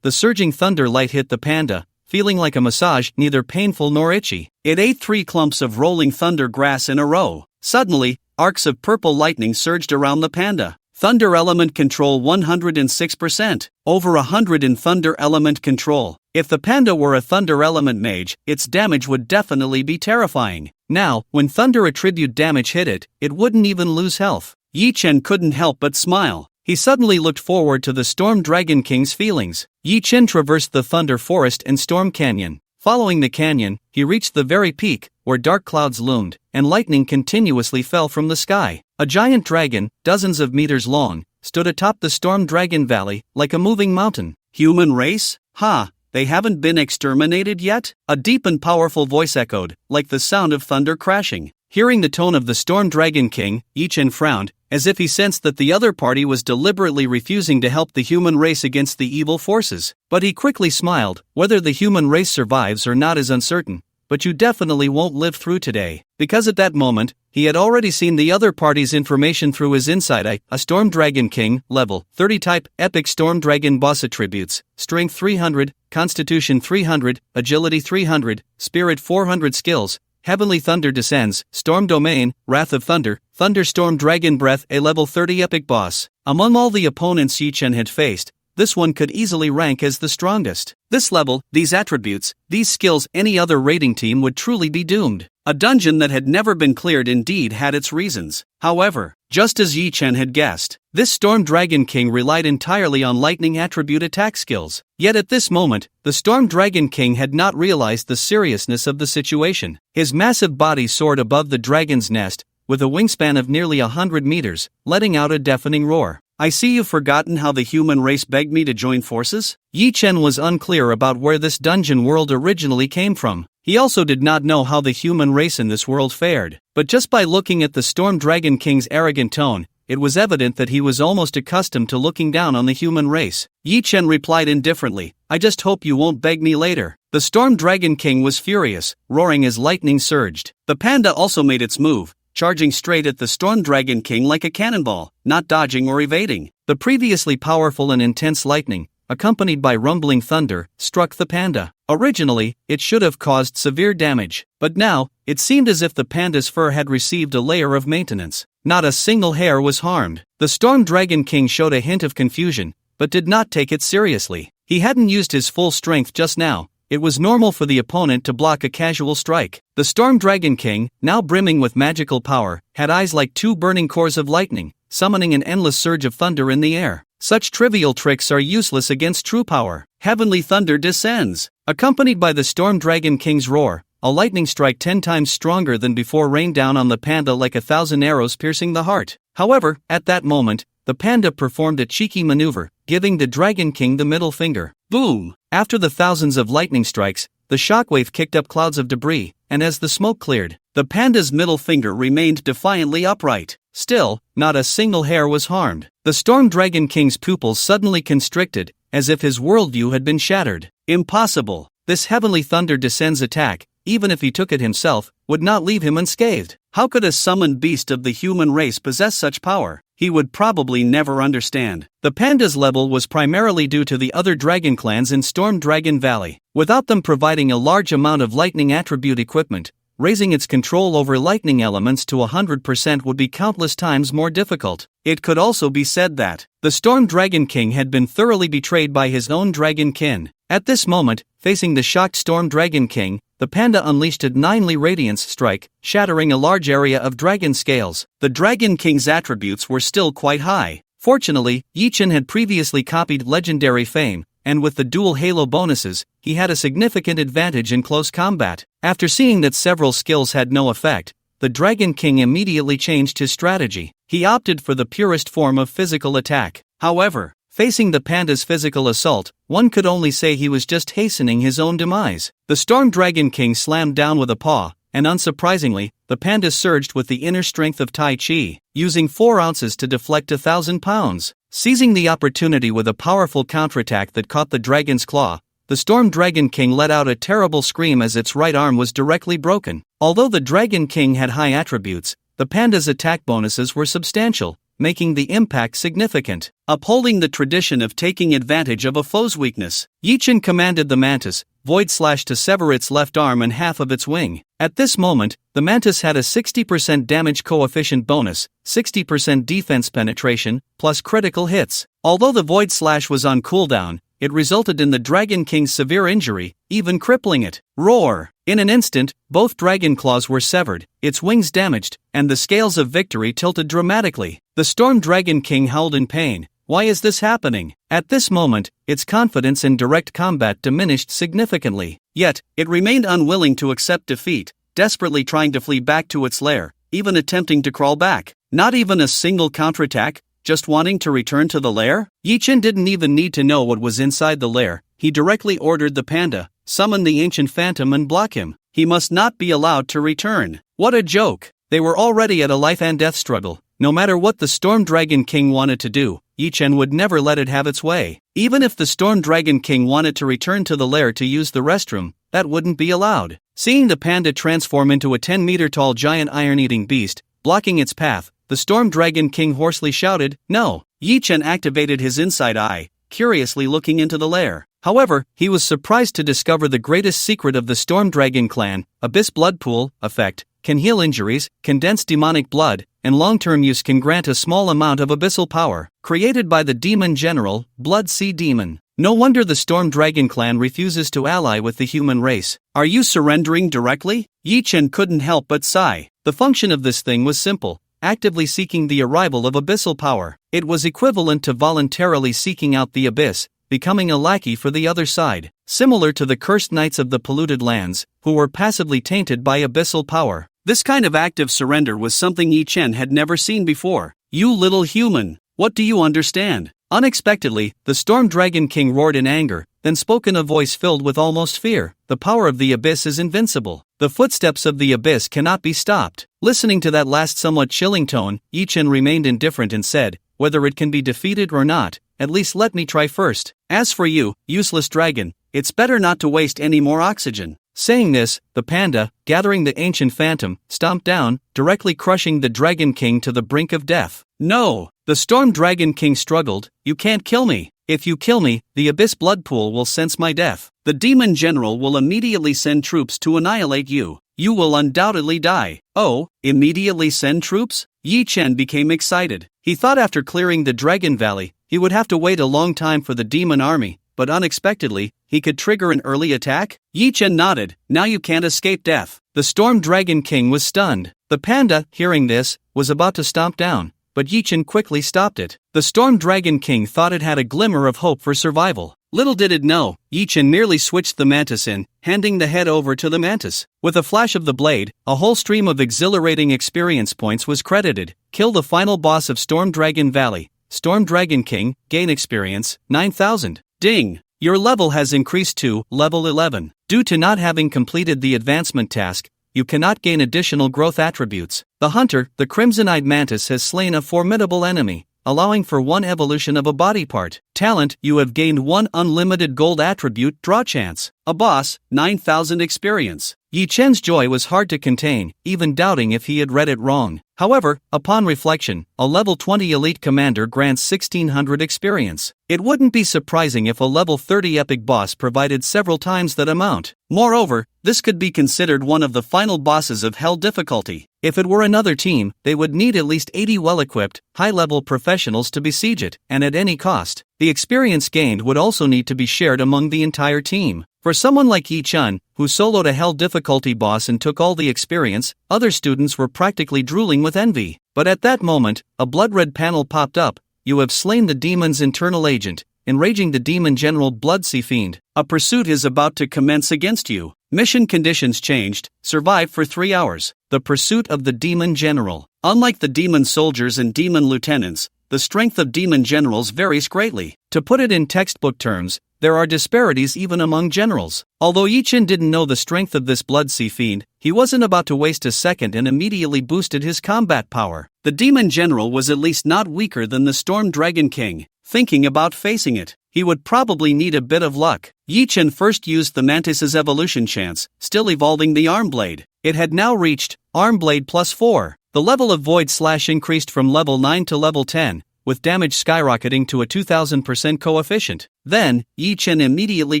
The surging thunder light hit the panda, feeling like a massage, neither painful nor itchy. It ate 3 clumps of rolling thunder grass in a row. Suddenly, arcs of purple lightning surged around the panda. Thunder element control 106%, over 100 in thunder element control. If the panda were a thunder element mage, its damage would definitely be terrifying. Now, when thunder attribute damage hit it, it wouldn't even lose health. Yi Chen couldn't help but smile. He suddenly looked forward to the Storm Dragon King's feelings. Yi Chen traversed the Thunder Forest and Storm Canyon. Following the canyon, he reached the very peak, where dark clouds loomed, and lightning continuously fell from the sky. A giant dragon, dozens of meters long, stood atop the Storm Dragon Valley, like a moving mountain. Human race? Ha! They haven't been exterminated yet? A deep and powerful voice echoed, like the sound of thunder crashing. Hearing the tone of the Storm Dragon King, Yi Chen frowned, as if he sensed that the other party was deliberately refusing to help the human race against the evil forces. But he quickly smiled. Whether the human race survives or not is uncertain, but you definitely won't live through today. Because at that moment, he had already seen the other party's information through his inside eye. A Storm Dragon King, level 30 type, Epic Storm Dragon boss attributes, Strength 300, Constitution 300, Agility 300, Spirit 400 skills. Heavenly Thunder Descends, Storm Domain, Wrath of Thunder, Thunderstorm Dragon Breath, a level 30 epic boss. Among all the opponents Yi Chen had faced, this one could easily rank as the strongest. This level, these attributes, these skills, any other raiding team would truly be doomed. A dungeon that had never been cleared indeed had its reasons. However, just as Yi Chen had guessed, this Storm Dragon King relied entirely on lightning attribute attack skills. Yet at this moment, the Storm Dragon King had not realized the seriousness of the situation. His massive body soared above the dragon's nest, with a wingspan of nearly 100 meters, letting out a deafening roar. I see you've forgotten how the human race begged me to join forces? Yi Chen was unclear about where this dungeon world originally came from. He also did not know how the human race in this world fared. But just by looking at the Storm Dragon King's arrogant tone, it was evident that he was almost accustomed to looking down on the human race. Yi Chen replied indifferently, I just hope you won't beg me later. The Storm Dragon King was furious, roaring as lightning surged. The panda also made its move, charging straight at the Storm Dragon King like a cannonball, not dodging or evading. The previously powerful and intense lightning, accompanied by rumbling thunder, struck the panda. Originally, it should have caused severe damage, but now, it seemed as if the panda's fur had received a layer of maintenance. Not a single hair was harmed. The Storm Dragon King showed a hint of confusion, but did not take it seriously. He hadn't used his full strength just now. It was normal for the opponent to block a casual strike. The Storm Dragon King, now brimming with magical power, had eyes like 2 burning cores of lightning, summoning an endless surge of thunder in the air. Such trivial tricks are useless against true power. Heavenly Thunder Descends. Accompanied by the Storm Dragon King's roar, a lightning strike 10 times stronger than before rained down on the panda like 1,000 arrows piercing the heart. However, at that moment, the panda performed a cheeky maneuver, giving the Dragon King the middle finger. Boom! After the thousands of lightning strikes, the shockwave kicked up clouds of debris, and as the smoke cleared, the panda's middle finger remained defiantly upright. Still, not a single hair was harmed. The Storm Dragon King's pupils suddenly constricted, as if his worldview had been shattered. Impossible! This Heavenly Thunder Descends attack, even if he took it himself, would not leave him unscathed. How could a summoned beast of the human race possess such power? He would probably never understand. The panda's level was primarily due to the other dragon clans in Storm Dragon Valley. Without them providing a large amount of lightning attribute equipment, raising its control over lightning elements to 100% would be countless times more difficult. It could also be said that the Storm Dragon King had been thoroughly betrayed by his own dragon kin. At this moment, facing the shocked Storm Dragon King, the panda unleashed a Ninely Radiance strike, shattering a large area of dragon scales. The Dragon King's attributes were still quite high. Fortunately, Yi Chen had previously copied legendary fame, and with the dual halo bonuses, he had a significant advantage in close combat. After seeing that several skills had no effect, the Dragon King immediately changed his strategy. He opted for the purest form of physical attack. However, facing the panda's physical assault, one could only say he was just hastening his own demise. The Storm Dragon King slammed down with a paw, and unsurprisingly, the panda surged with the inner strength of Tai Chi, using 4 ounces to deflect 1,000 pounds. Seizing the opportunity with a powerful counterattack that caught the dragon's claw, the Storm Dragon King let out a terrible scream as its right arm was directly broken. Although the Dragon King had high attributes, the panda's attack bonuses were substantial, making the impact significant. Upholding the tradition of taking advantage of a foe's weakness, Yi-Chen commanded the mantis, Void Slash, to sever its left arm and half of its wing. At this moment, the mantis had a 60% damage coefficient bonus, 60% defense penetration, plus critical hits. Although the Void Slash was on cooldown, it resulted in the Dragon King's severe injury, even crippling it. Roar! In an instant, both dragon claws were severed, its wings damaged, and the scales of victory tilted dramatically. The Storm Dragon King howled in pain. Why is this happening? At this moment, its confidence in direct combat diminished significantly. Yet, it remained unwilling to accept defeat, desperately trying to flee back to its lair, even attempting to crawl back. Not even a single counterattack, just wanting to return to the lair? Yi-Chen didn't even need to know what was inside the lair. He directly ordered the panda, summon the ancient phantom and block him. He must not be allowed to return. What a joke! They were already at a life and death struggle. No matter what the Storm Dragon King wanted to do, Yi-Chen would never let it have its way. Even if the Storm Dragon King wanted to return to the lair to use the restroom, that wouldn't be allowed. Seeing the panda transform into a 10-meter-tall giant iron-eating beast, blocking its path, the Storm Dragon King hoarsely shouted, "No!" Yi-Chen activated his inside eye, curiously looking into the lair. However, he was surprised to discover the greatest secret of the Storm Dragon clan, Abyss Blood Pool effect, can heal injuries, condense demonic blood, and long-term use can grant a small amount of abyssal power, created by the demon general, Blood Sea Demon. No wonder the Storm Dragon clan refuses to ally with the human race. Are you surrendering directly? Yi-Chen couldn't help but sigh. The function of this thing was simple, actively seeking the arrival of abyssal power. It was equivalent to voluntarily seeking out the abyss, becoming a lackey for the other side, similar to the cursed knights of the polluted lands, who were passively tainted by abyssal power. This kind of active surrender was something Yi-Chen had never seen before. You little human, what do you understand? Unexpectedly, the Storm Dragon King roared in anger, then spoke in a voice filled with almost fear. The power of the abyss is invincible. The footsteps of the abyss cannot be stopped. Listening to that last somewhat chilling tone, Yi-Chen remained indifferent and said, whether it can be defeated or not, at least let me try first. As for you, useless dragon, it's better not to waste any more oxygen. Saying this, the panda, gathering the ancient phantom, stomped down, directly crushing the Dragon King to the brink of death. No! The Storm Dragon King struggled. You can't kill me. If you kill me, the Abyss Blood Pool will sense my death. The Demon General will immediately send troops to annihilate you. You will undoubtedly die. Oh, immediately send troops? Yi-Chen became excited. He thought after clearing the Dragon Valley, he would have to wait a long time for the demon army, but unexpectedly, he could trigger an early attack? Yi-Chen nodded. Now you can't escape death. The Storm Dragon King was stunned. The panda, hearing this, was about to stomp down, but Yi-Chen quickly stopped it. The Storm Dragon King thought it had a glimmer of hope for survival. Little did it know, Yi-Chen merely switched the mantis in, handing the head over to the mantis. With a flash of the blade, a whole stream of exhilarating experience points was credited. Kill the final boss of Storm Dragon Valley, Storm Dragon King, gain experience, 9,000. Ding! Your level has increased to level 11. Due to not having completed the advancement task, you cannot gain additional growth attributes. The hunter, the Crimson-Eyed Mantis, has slain a formidable enemy, allowing for 1 evolution of a body part. Talent, you have gained 1 unlimited gold attribute draw chance. A boss, 9,000 experience. Yi-Chen's joy was hard to contain, even doubting if he had read it wrong. However, upon reflection, a level 20 elite commander grants 1,600 experience. It wouldn't be surprising if a level 30 epic boss provided several times that amount. Moreover, this could be considered one of the final bosses of Hell difficulty. If it were another team, they would need at least 80 well-equipped, high-level professionals to besiege it, and at any cost. The experience gained would also need to be shared among the entire team. For someone like Yi-Chen, who soloed a Hell difficulty boss and took all the experience, other students were practically drooling with envy. But at that moment, a blood-red panel popped up. You have slain the demon's internal agent, enraging the demon general Blood Sea Fiend. A pursuit is about to commence against you. Mission conditions changed. Survive for 3 hours. The pursuit of the demon general. Unlike the demon soldiers and demon lieutenants, the strength of demon generals varies greatly. To put it in textbook terms, there are disparities even among generals. Although Yi-Chin didn't know the strength of this blood sea fiend, he wasn't about to waste a second and immediately boosted his combat power. The demon general was at least not weaker than the Storm Dragon King. Thinking about facing it, he would probably need a bit of luck. Yi-Chin first used the Mantis's evolution chance, still evolving the arm blade. It had now reached arm blade +4. The level of Void Slash increased from level 9 to level 10, with damage skyrocketing to a 2000% coefficient. Then, Yi-Chin immediately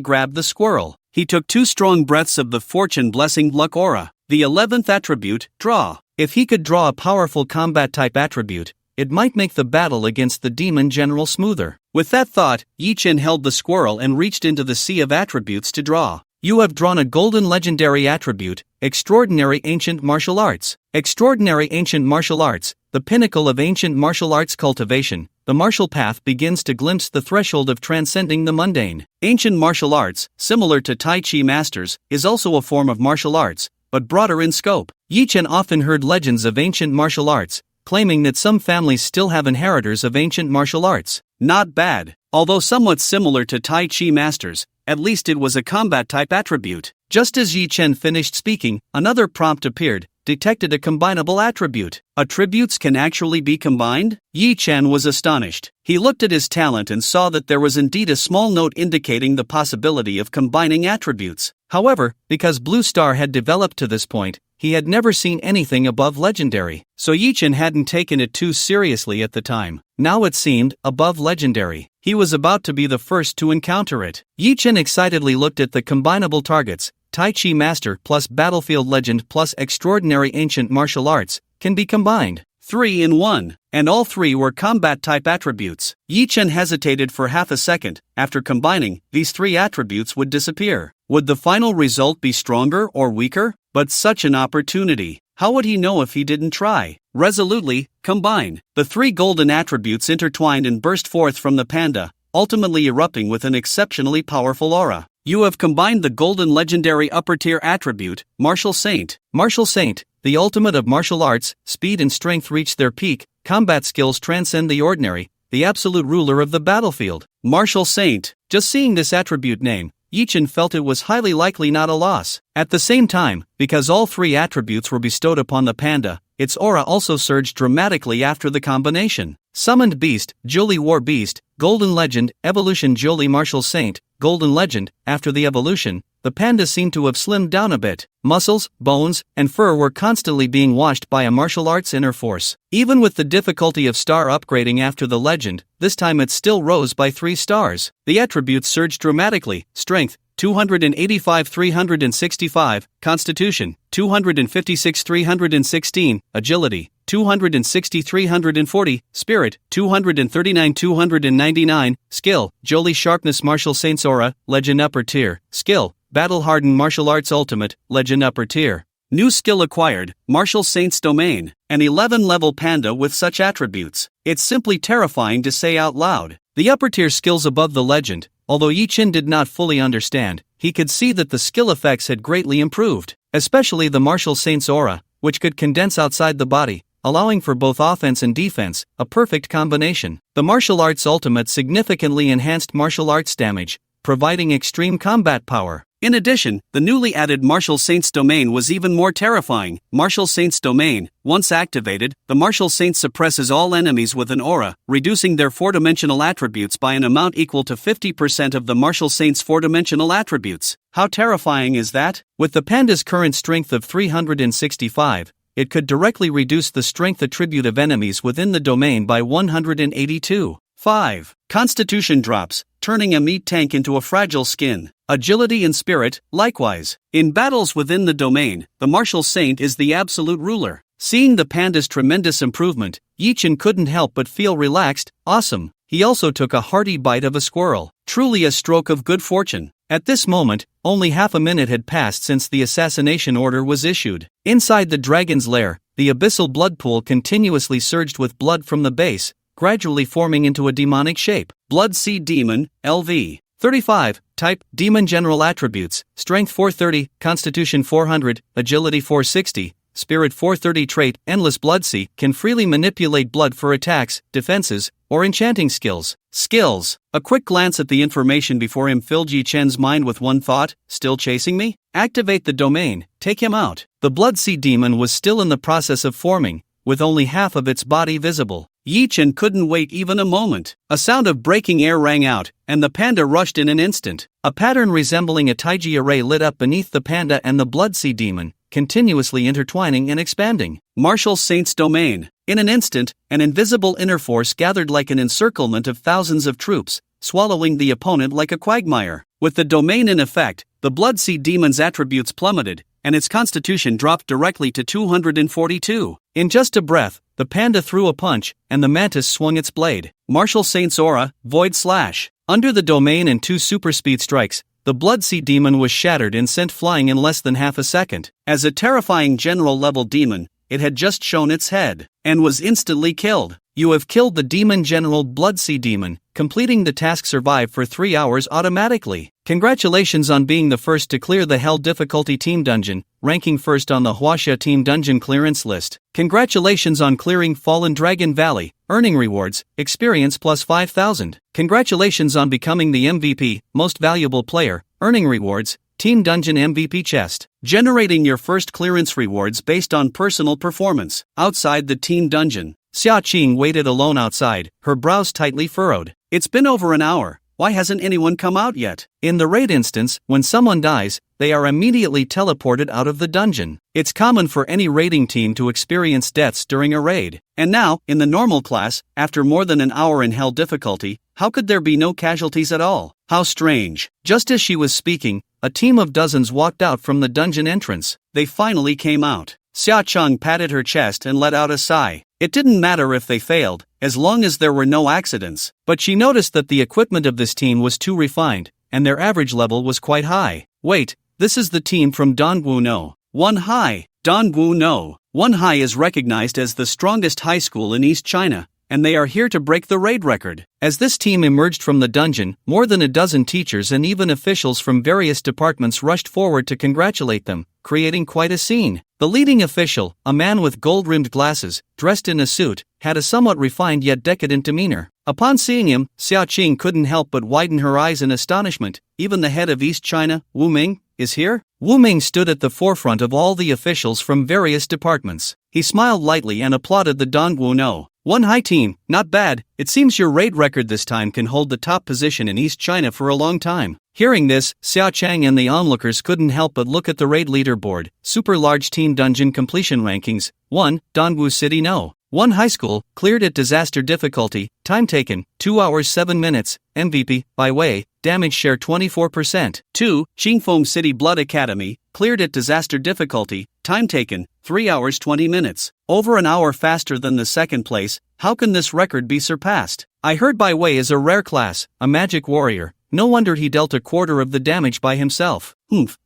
grabbed the squirrel. He took 2 strong breaths of the Fortune Blessing Luck Aura. The 11th attribute, Draw. If he could draw a powerful combat-type attribute, it might make the battle against the demon general smoother. With that thought, Yi-Chin held the squirrel and reached into the sea of attributes to draw. You have drawn a golden legendary attribute, Extraordinary Ancient Martial Arts. Extraordinary Ancient Martial Arts, the pinnacle of ancient martial arts cultivation. The martial path begins to glimpse the threshold of transcending the mundane. Ancient martial arts, similar to Tai Chi masters, is also a form of martial arts, but broader in scope. Yi-Chin often heard legends of ancient martial arts, claiming that some families still have inheritors of ancient martial arts. Not bad. Although somewhat similar to Tai Chi masters, at least it was a combat-type attribute. Just as Yi-Chin finished speaking, another prompt appeared, detected a combinable attribute. Attributes can actually be combined? Yi-Chin was astonished. He looked at his talent and saw that there was indeed a small note indicating the possibility of combining attributes. However, because Blue Star had developed to this point, he had never seen anything above legendary, so Yi-Chin hadn't taken it too seriously at the time. Now it seemed above legendary. He was about to be the first to encounter it. Yi-Chin excitedly looked at the combinable targets. Tai Chi Master plus Battlefield Legend plus Extraordinary Ancient Martial Arts can be combined. 3 in 1, and all 3 were combat-type attributes. Yi-Chin hesitated for half a second. After combining, these 3 attributes would disappear. Would the final result be stronger or weaker? But such an opportunity. How would he know if he didn't try? Resolutely, combine. The 3 golden attributes intertwined and burst forth from the panda, ultimately erupting with an exceptionally powerful aura. You have combined the golden legendary upper-tier attribute, Martial Saint. Martial Saint, the ultimate of martial arts, speed and strength reach their peak, combat skills transcend the ordinary, the absolute ruler of the battlefield. Martial Saint. Just seeing this attribute name, Yi-Chin felt it was highly likely not a loss. At the same time, because all 3 attributes were bestowed upon the panda, its aura also surged dramatically after the combination. Summoned Beast, Jolie War Beast, Golden Legend, Evolution Jolie Martial Saint, Golden Legend. After the evolution, the panda seemed to have slimmed down a bit. Muscles, bones, and fur were constantly being washed by a martial arts inner force. Even with the difficulty of star upgrading after the legend, this time it still rose by 3 stars. The attributes surged dramatically. Strength, 285 365, Constitution, 256 316, Agility, 260 340, Spirit, 239 299, Skill, Jolie Sharpness Martial Saints Aura, Legend Upper Tier, Skill, Battle Hardened Martial Arts Ultimate, Legend Upper Tier. New skill acquired, Martial Saints Domain, an 11-level panda with such attributes. It's simply terrifying to say out loud. The upper tier skills above the legend, although Yi-Chin did not fully understand, he could see that the skill effects had greatly improved, especially the Martial Saints Aura, which could condense outside the body, allowing for both offense and defense, a perfect combination. The Martial Arts Ultimate significantly enhanced martial arts damage, providing extreme combat power. In addition, the newly added Martial Saints Domain was even more terrifying. Martial Saints Domain, once activated, the Martial Saint suppresses all enemies with an aura, reducing their 4-dimensional attributes by an amount equal to 50% of the Martial Saint's 4-dimensional attributes. How terrifying is that? With the panda's current strength of 365, it could directly reduce the strength attribute of enemies within the domain by 182. 5. Constitution drops, turning a meat tank into a fragile skin. Agility and Spirit, likewise. In battles within the domain, the Martial Saint is the absolute ruler. Seeing the panda's tremendous improvement, Yi-Chin couldn't help but feel relaxed. Awesome. He also took a hearty bite of a squirrel. Truly a stroke of good fortune. At this moment, only half a minute had passed since the assassination order was issued. Inside the dragon's lair, the abyssal blood pool continuously surged with blood from the base, gradually forming into a demonic shape. Blood Sea Demon, LV. 35. Type, Demon General Attributes, Strength 430, Constitution 400, Agility 460, Spirit 430. Trait, Endless Blood-Sea, can freely manipulate blood for attacks, defenses, or enchanting skills. Skills. A quick glance at the information before him filled Yi Chen's mind with one thought: still chasing me? Activate the domain, take him out. The Blood-Sea demon was still in the process of forming, with only half of its body visible. Yi Chen couldn't wait even a moment. A sound of breaking air rang out, and the panda rushed in an instant. A pattern resembling a taiji array lit up beneath the panda and the Blood-Sea demon, continuously intertwining and expanding. Martial Saint's domain. In an instant, an invisible inner force gathered like an encirclement of thousands of troops, swallowing the opponent like a quagmire. With the domain in effect, the Blood-Sea demon's attributes plummeted, and its constitution dropped directly to 242. In just a breath, the panda threw a punch, and the mantis swung its blade. Martial Saint's aura, Void Slash. Under the domain and 2 super speed strikes, the Blood-Sea demon was shattered and sent flying in less than half a second. As a terrifying general-level demon, it had just shown its head, and was instantly killed. You have killed the Demon General Blood-Sea demon, completing the task. Survive for 3 hours automatically. Congratulations on being the first to clear the Hell difficulty team dungeon, ranking first on the Huaxia team dungeon clearance list. Congratulations on clearing Fallen Dragon Valley, earning rewards, experience plus 5,000. Congratulations on becoming the MVP, most valuable player, earning rewards, Team Dungeon MVP chest. Generating your first clearance rewards based on personal performance. Outside the team dungeon, Xia Qing waited alone outside, her brows tightly furrowed. It's been over an hour. Why hasn't anyone come out yet? In the raid instance, when someone dies, they are immediately teleported out of the dungeon. It's common for any raiding team to experience deaths during a raid. And now, in the normal class, after more than an hour in Hell difficulty, how could there be no casualties at all? How strange. Just as she was speaking, a team of dozens walked out from the dungeon entrance. They finally came out. Xia Cheng patted her chest and let out a sigh. It didn't matter if they failed, as long as there were no accidents. But she noticed that the equipment of this team was too refined, and their average level was quite high. Wait, this is the team from Dongwu No. One High. Dongwu No. One High is recognized as the strongest high school in East China, and they are here to break the raid record. As this team emerged from the dungeon, more than a dozen teachers and even officials from various departments rushed forward to congratulate them, creating quite a scene. The leading official, a man with gold-rimmed glasses, dressed in a suit, had a somewhat refined yet decadent demeanor. Upon seeing him, Xia Qing couldn't help but widen her eyes in astonishment. Even the head of East China, Wu Ming, is here? Wu Ming stood at the forefront of all the officials from various departments. He smiled lightly and applauded the Dongwu No. One High team, not bad. It seems your raid record this time can hold the top position in East China for a long time. Hearing this, Xia Chang and the onlookers couldn't help but look at the raid leaderboard. Super large team dungeon completion rankings. 1. Dongwu City No. 1 High School, cleared at disaster difficulty, time taken, 2 hours 7 minutes, MVP, by way, damage share 24%. 2. Qingfeng City Blood Academy, cleared at disaster difficulty, time taken, 3 hours 20 minutes. Over an hour faster than the second place. How can this record be surpassed? I heard Bai Wei is a rare class, a magic warrior. No wonder he dealt a quarter of the damage by himself.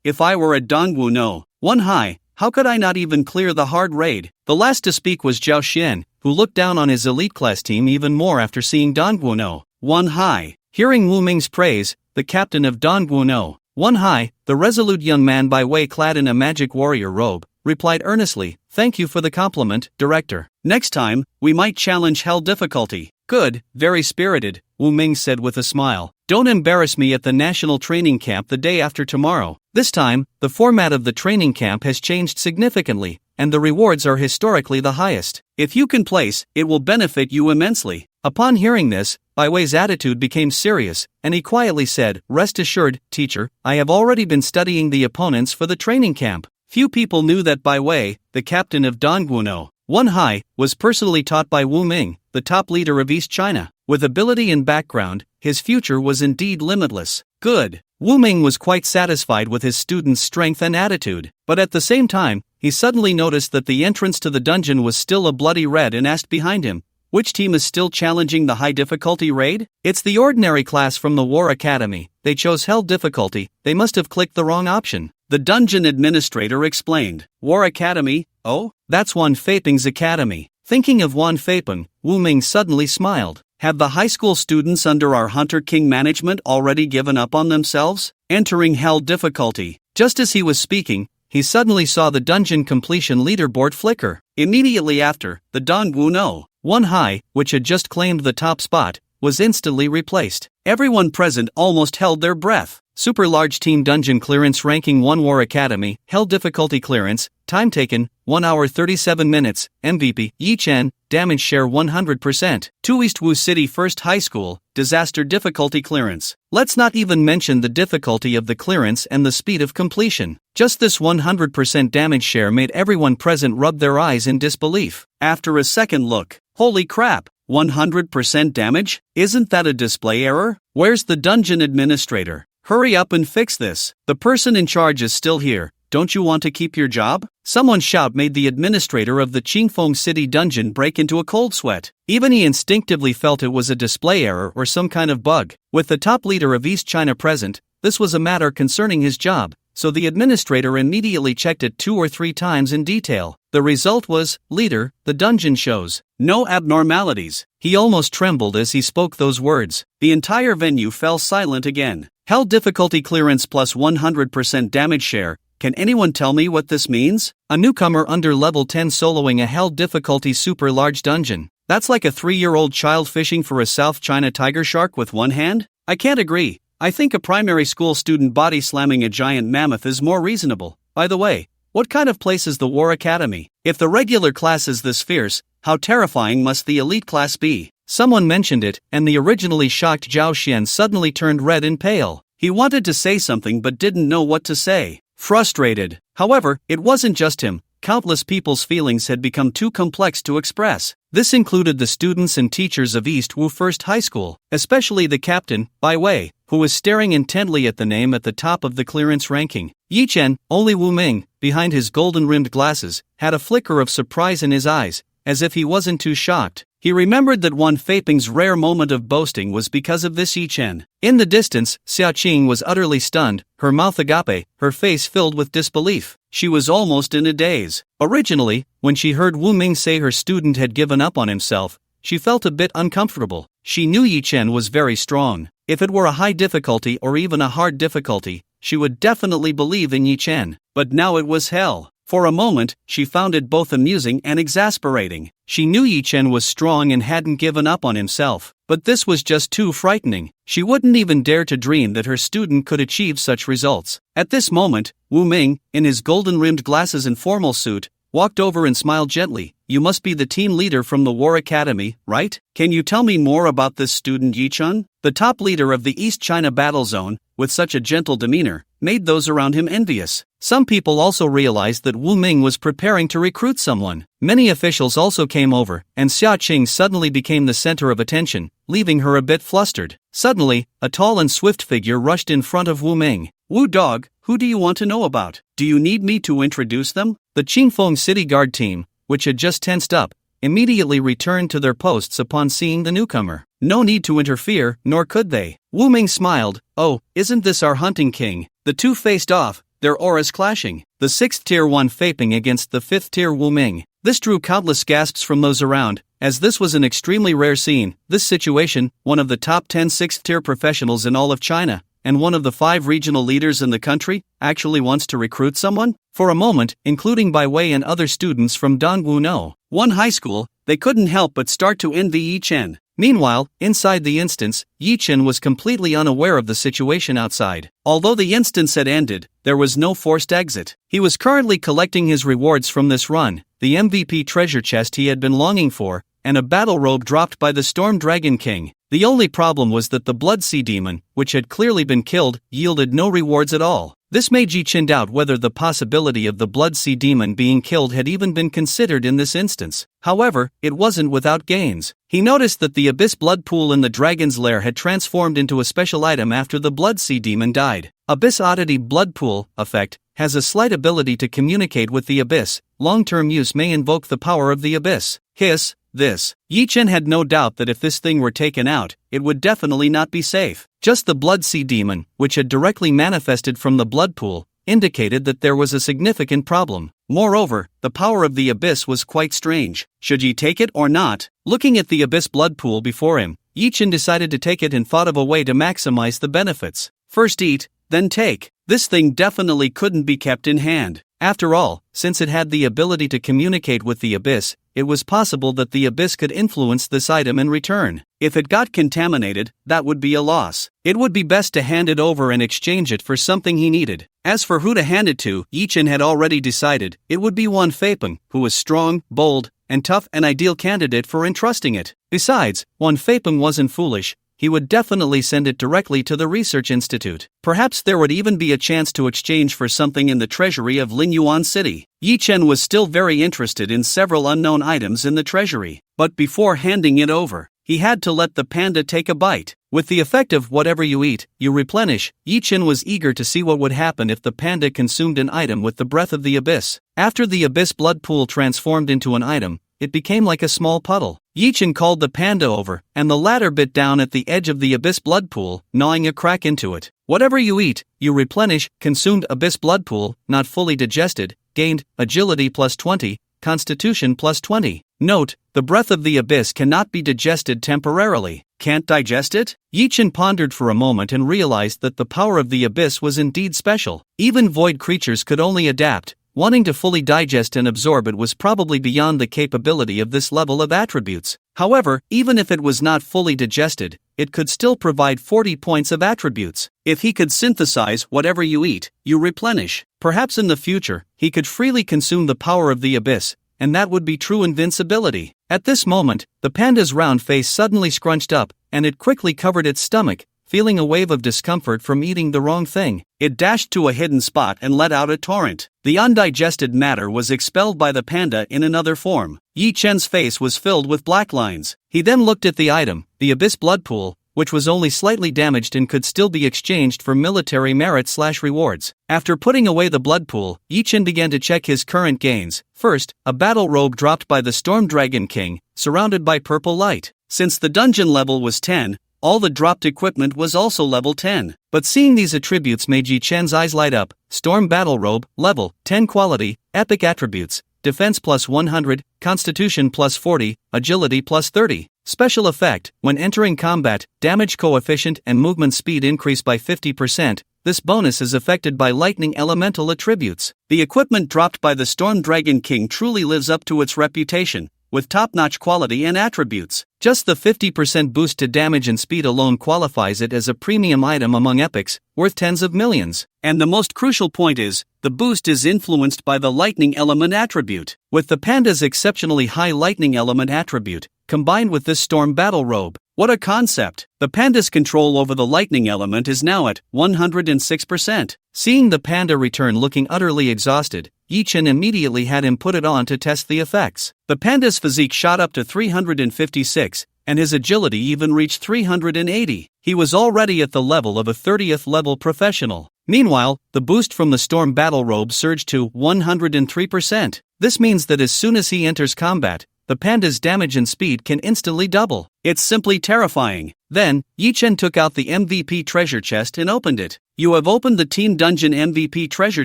If I were at Dongwu No. 1 High, how could I not even clear the hard raid? The last to speak was Zhao Xian, who looked down on his elite class team even more after seeing Dongwu No. 1 High. Hearing Wu Ming's praise, the captain of Dongwu No. 1 High, the resolute young man Bai Wei clad in a magic warrior robe, replied earnestly, "Thank you for the compliment, Director. Next time, we might challenge Hell difficulty." "Good, very spirited," Wu Ming said with a smile. "Don't embarrass me at the national training camp the day after tomorrow." This time, the format of the training camp has changed significantly, and the rewards are historically the highest. If you can place, it will benefit you immensely. Upon hearing this, Bai Wei's attitude became serious, and he quietly said, "Rest assured, teacher, I have already been studying the opponents for the training camp." Few people knew that Bai Wei, the captain of Dongwu No. 1 High, was personally taught by Wu Ming, the top leader of East China. With ability and background, his future was indeed limitless. Good. Wu Ming was quite satisfied with his student's strength and attitude, but at the same time, he suddenly noticed that the entrance to the dungeon was still a bloody red and asked behind him, "Which team is still challenging the high difficulty raid?" "It's the ordinary class from the War Academy. They chose Hell difficulty. They must have clicked the wrong option," the dungeon administrator explained. "War Academy? Oh, that's Wan Feiping's academy." Thinking of Wan Feiping, Wu Ming suddenly smiled. Have the high school students under our Hunter King management already given up on themselves? Entering hell difficulty. Just as he was speaking, he suddenly saw the dungeon completion leaderboard flicker. Immediately after, the Dongwu No. 1 High, which had just claimed the top spot, was instantly replaced. Everyone present almost held their breath. Super large team dungeon clearance ranking 1 War Academy, hell difficulty clearance, time taken, 1 hour 37 minutes, MVP, Yi Chen, damage share 100%. 2 East Wu City First High School, disaster difficulty clearance. Let's not even mention the difficulty of the clearance and the speed of completion. Just this 100% damage share made everyone present rub their eyes in disbelief. After a second look, holy crap! 100% damage? Isn't that a display error? Where's the dungeon administrator? Hurry up and fix this. The person in charge is still here. Don't you want to keep your job? Someone's shout made the administrator of the Qingfeng City dungeon break into a cold sweat. Even he instinctively felt it was a display error or some kind of bug. With the top leader of East China present, this was a matter concerning his job, so the administrator immediately checked it 2 or 3 times in detail. The result was, Leader, the dungeon shows no abnormalities. He almost trembled as he spoke those words. The entire venue fell silent again. Hell difficulty clearance plus 100% damage share. Can anyone tell me what this means? A newcomer under level 10 soloing a hell difficulty super large dungeon. That's like a 3-year-old child fishing for a South China tiger shark with one hand? I can't agree. I think a primary school student body slamming a giant mammoth is more reasonable. By the way, what kind of place is the War Academy? If the regular class is this fierce, how terrifying must the elite class be? Someone mentioned it, and the originally shocked Zhao Xian suddenly turned red and pale. He wanted to say something but didn't know what to say. Frustrated. However, it wasn't just him. Countless people's feelings had become too complex to express. This included the students and teachers of East Wu First High School, especially the captain, Bai Wei, who was staring intently at the name at the top of the clearance ranking. Yi Chen, only Wu Ming, behind his golden-rimmed glasses, had a flicker of surprise in his eyes, as if he wasn't too shocked. He remembered that Wan Feiping's rare moment of boasting was because of this Yi Chen. In the distance, Xia Qing was utterly stunned, her mouth agape, her face filled with disbelief. She was almost in a daze. Originally, when she heard Wu Ming say her student had given up on himself, she felt a bit uncomfortable. She knew Yi Chen was very strong. If it were a high difficulty or even a hard difficulty, she would definitely believe in Yi Chen. But now it was hell. For a moment, she found it both amusing and exasperating. She knew Yi Chen was strong and hadn't given up on himself, but this was just too frightening. She wouldn't even dare to dream that her student could achieve such results. At this moment, Wu Ming, in his golden-rimmed glasses and formal suit, walked over and smiled gently. You must be the team leader from the War Academy, right? Can you tell me more about this student Yi Chen? The top leader of the East China battle zone, with such a gentle demeanor, made those around him envious. Some people also realized that Wu Ming was preparing to recruit someone. Many officials also came over, and Xia Qing suddenly became the center of attention, leaving her a bit flustered. Suddenly, a tall and swift figure rushed in front of Wu Ming. Wu Dog, who do you want to know about? Do you need me to introduce them? The Qingfeng City Guard team, which had just tensed up, immediately returned to their posts upon seeing the newcomer. No need to interfere, nor could they. Wu Ming smiled. Oh, isn't this our hunting king? The two faced off, their auras clashing. The 6th tier Wan Feiping against the 5th tier Wu Ming. This drew countless gasps from those around, as this was an extremely rare scene. This situation, one of the top 10 6th tier professionals in all of China, and one of the 5 regional leaders in the country, actually wants to recruit someone? For a moment, including Bai Wei and other students from Dongwu No. 1 High School, they couldn't help but start to envy Yi Chen. Meanwhile, inside the instance, Yi Chen was completely unaware of the situation outside. Although the instance had ended, there was no forced exit. He was currently collecting his rewards from this run, the MVP treasure chest he had been longing for, and a battle robe dropped by the Storm Dragon King. The only problem was that the Blood Sea Demon, which had clearly been killed, yielded no rewards at all. This made Yi Chen doubt whether the possibility of the Blood Sea Demon being killed had even been considered in this instance. However, it wasn't without gains. He noticed that the Abyss Blood Pool in the Dragon's Lair had transformed into a special item after the Blood Sea Demon died. Abyss Oddity Blood Pool effect has a slight ability to communicate with the Abyss. Long-term use may invoke the power of the Abyss. Hiss. This. Yi Chen had no doubt that if this thing were taken out, it would definitely not be safe. Just the Blood Sea Demon, which had directly manifested from the blood pool, indicated that there was a significant problem. Moreover, the power of the Abyss was quite strange. Should he take it or not? Looking at the Abyss blood pool before him, Yi-Chen decided to take it and thought of a way to maximize the benefits. First eat, then take. This thing definitely couldn't be kept in hand. After all, since it had the ability to communicate with the abyss, it was possible that the abyss could influence this item in return. If it got contaminated, that would be a loss. It would be best to hand it over and exchange it for something he needed. As for who to hand it to, Yi-Chen had already decided it would be Wan Feipeng, who was strong, bold, and tough, an ideal candidate for entrusting it. Besides, Wan Feipeng wasn't foolish. He would definitely send it directly to the research institute. Perhaps there would even be a chance to exchange for something in the treasury of Linyuan City. Yi-Chen was still very interested in several unknown items in the treasury, but before handing it over, he had to let the panda take a bite. With the effect of whatever you eat, you replenish, Yi-Chen was eager to see what would happen if the panda consumed an item with the breath of the abyss. After the abyss blood pool transformed into an item, it became like a small puddle. Yi-Chen called the panda over, and the latter bit down at the edge of the abyss blood pool, gnawing a crack into it. Whatever you eat, you replenish. Consumed abyss blood pool, not fully digested, gained agility plus 20, constitution plus 20. Note, the breath of the abyss cannot be digested temporarily. Can't digest it? Yi-Chen pondered for a moment and realized that the power of the abyss was indeed special. Even void creatures could only adapt. Wanting to fully digest and absorb it was probably beyond the capability of this level of attributes. However, even if it was not fully digested, it could still provide 40 points of attributes. If he could synthesize whatever you eat, you replenish. Perhaps in the future, he could freely consume the power of the abyss, and that would be true invincibility. At this moment, the panda's round face suddenly scrunched up, and it quickly covered its stomach, feeling a wave of discomfort from eating the wrong thing. It dashed to a hidden spot and let out a torrent. The undigested matter was expelled by the panda in another form. Yi-Chen's face was filled with black lines. He then looked at the item, the abyss blood pool, which was only slightly damaged and could still be exchanged for military merit/rewards. After putting away the blood pool, Yi-Chen began to check his current gains. First, a battle robe dropped by the Storm Dragon King, surrounded by purple light. Since the dungeon level was 10, all the dropped equipment was also level 10. But seeing these attributes made Yi-Chen's eyes light up. Storm Battle Robe, level 10 quality, epic attributes, defense plus 100, constitution plus 40, agility plus 30. Special effect, when entering combat, damage coefficient and movement speed increase by 50%. This bonus is affected by lightning elemental attributes. The equipment dropped by the Storm Dragon King truly lives up to its reputation, with top-notch quality and attributes. Just the 50% boost to damage and speed alone qualifies it as a premium item among epics, worth tens of millions. And the most crucial point is, the boost is influenced by the lightning element attribute. With the panda's exceptionally high lightning element attribute, combined with this storm battle robe, what a concept! The panda's control over the lightning element is now at 106%. Seeing the panda return looking utterly exhausted, Yi-Chen immediately had him put it on to test the effects. The panda's physique shot up to 356, and his agility even reached 380. He was already at the level of a 30th level professional. Meanwhile, the boost from the storm battle robe surged to 103%. This means that as soon as he enters combat, the panda's damage and speed can instantly double. It's simply terrifying. Then, Yi-Chen took out the MVP treasure chest and opened it. You have opened the Team Dungeon MVP treasure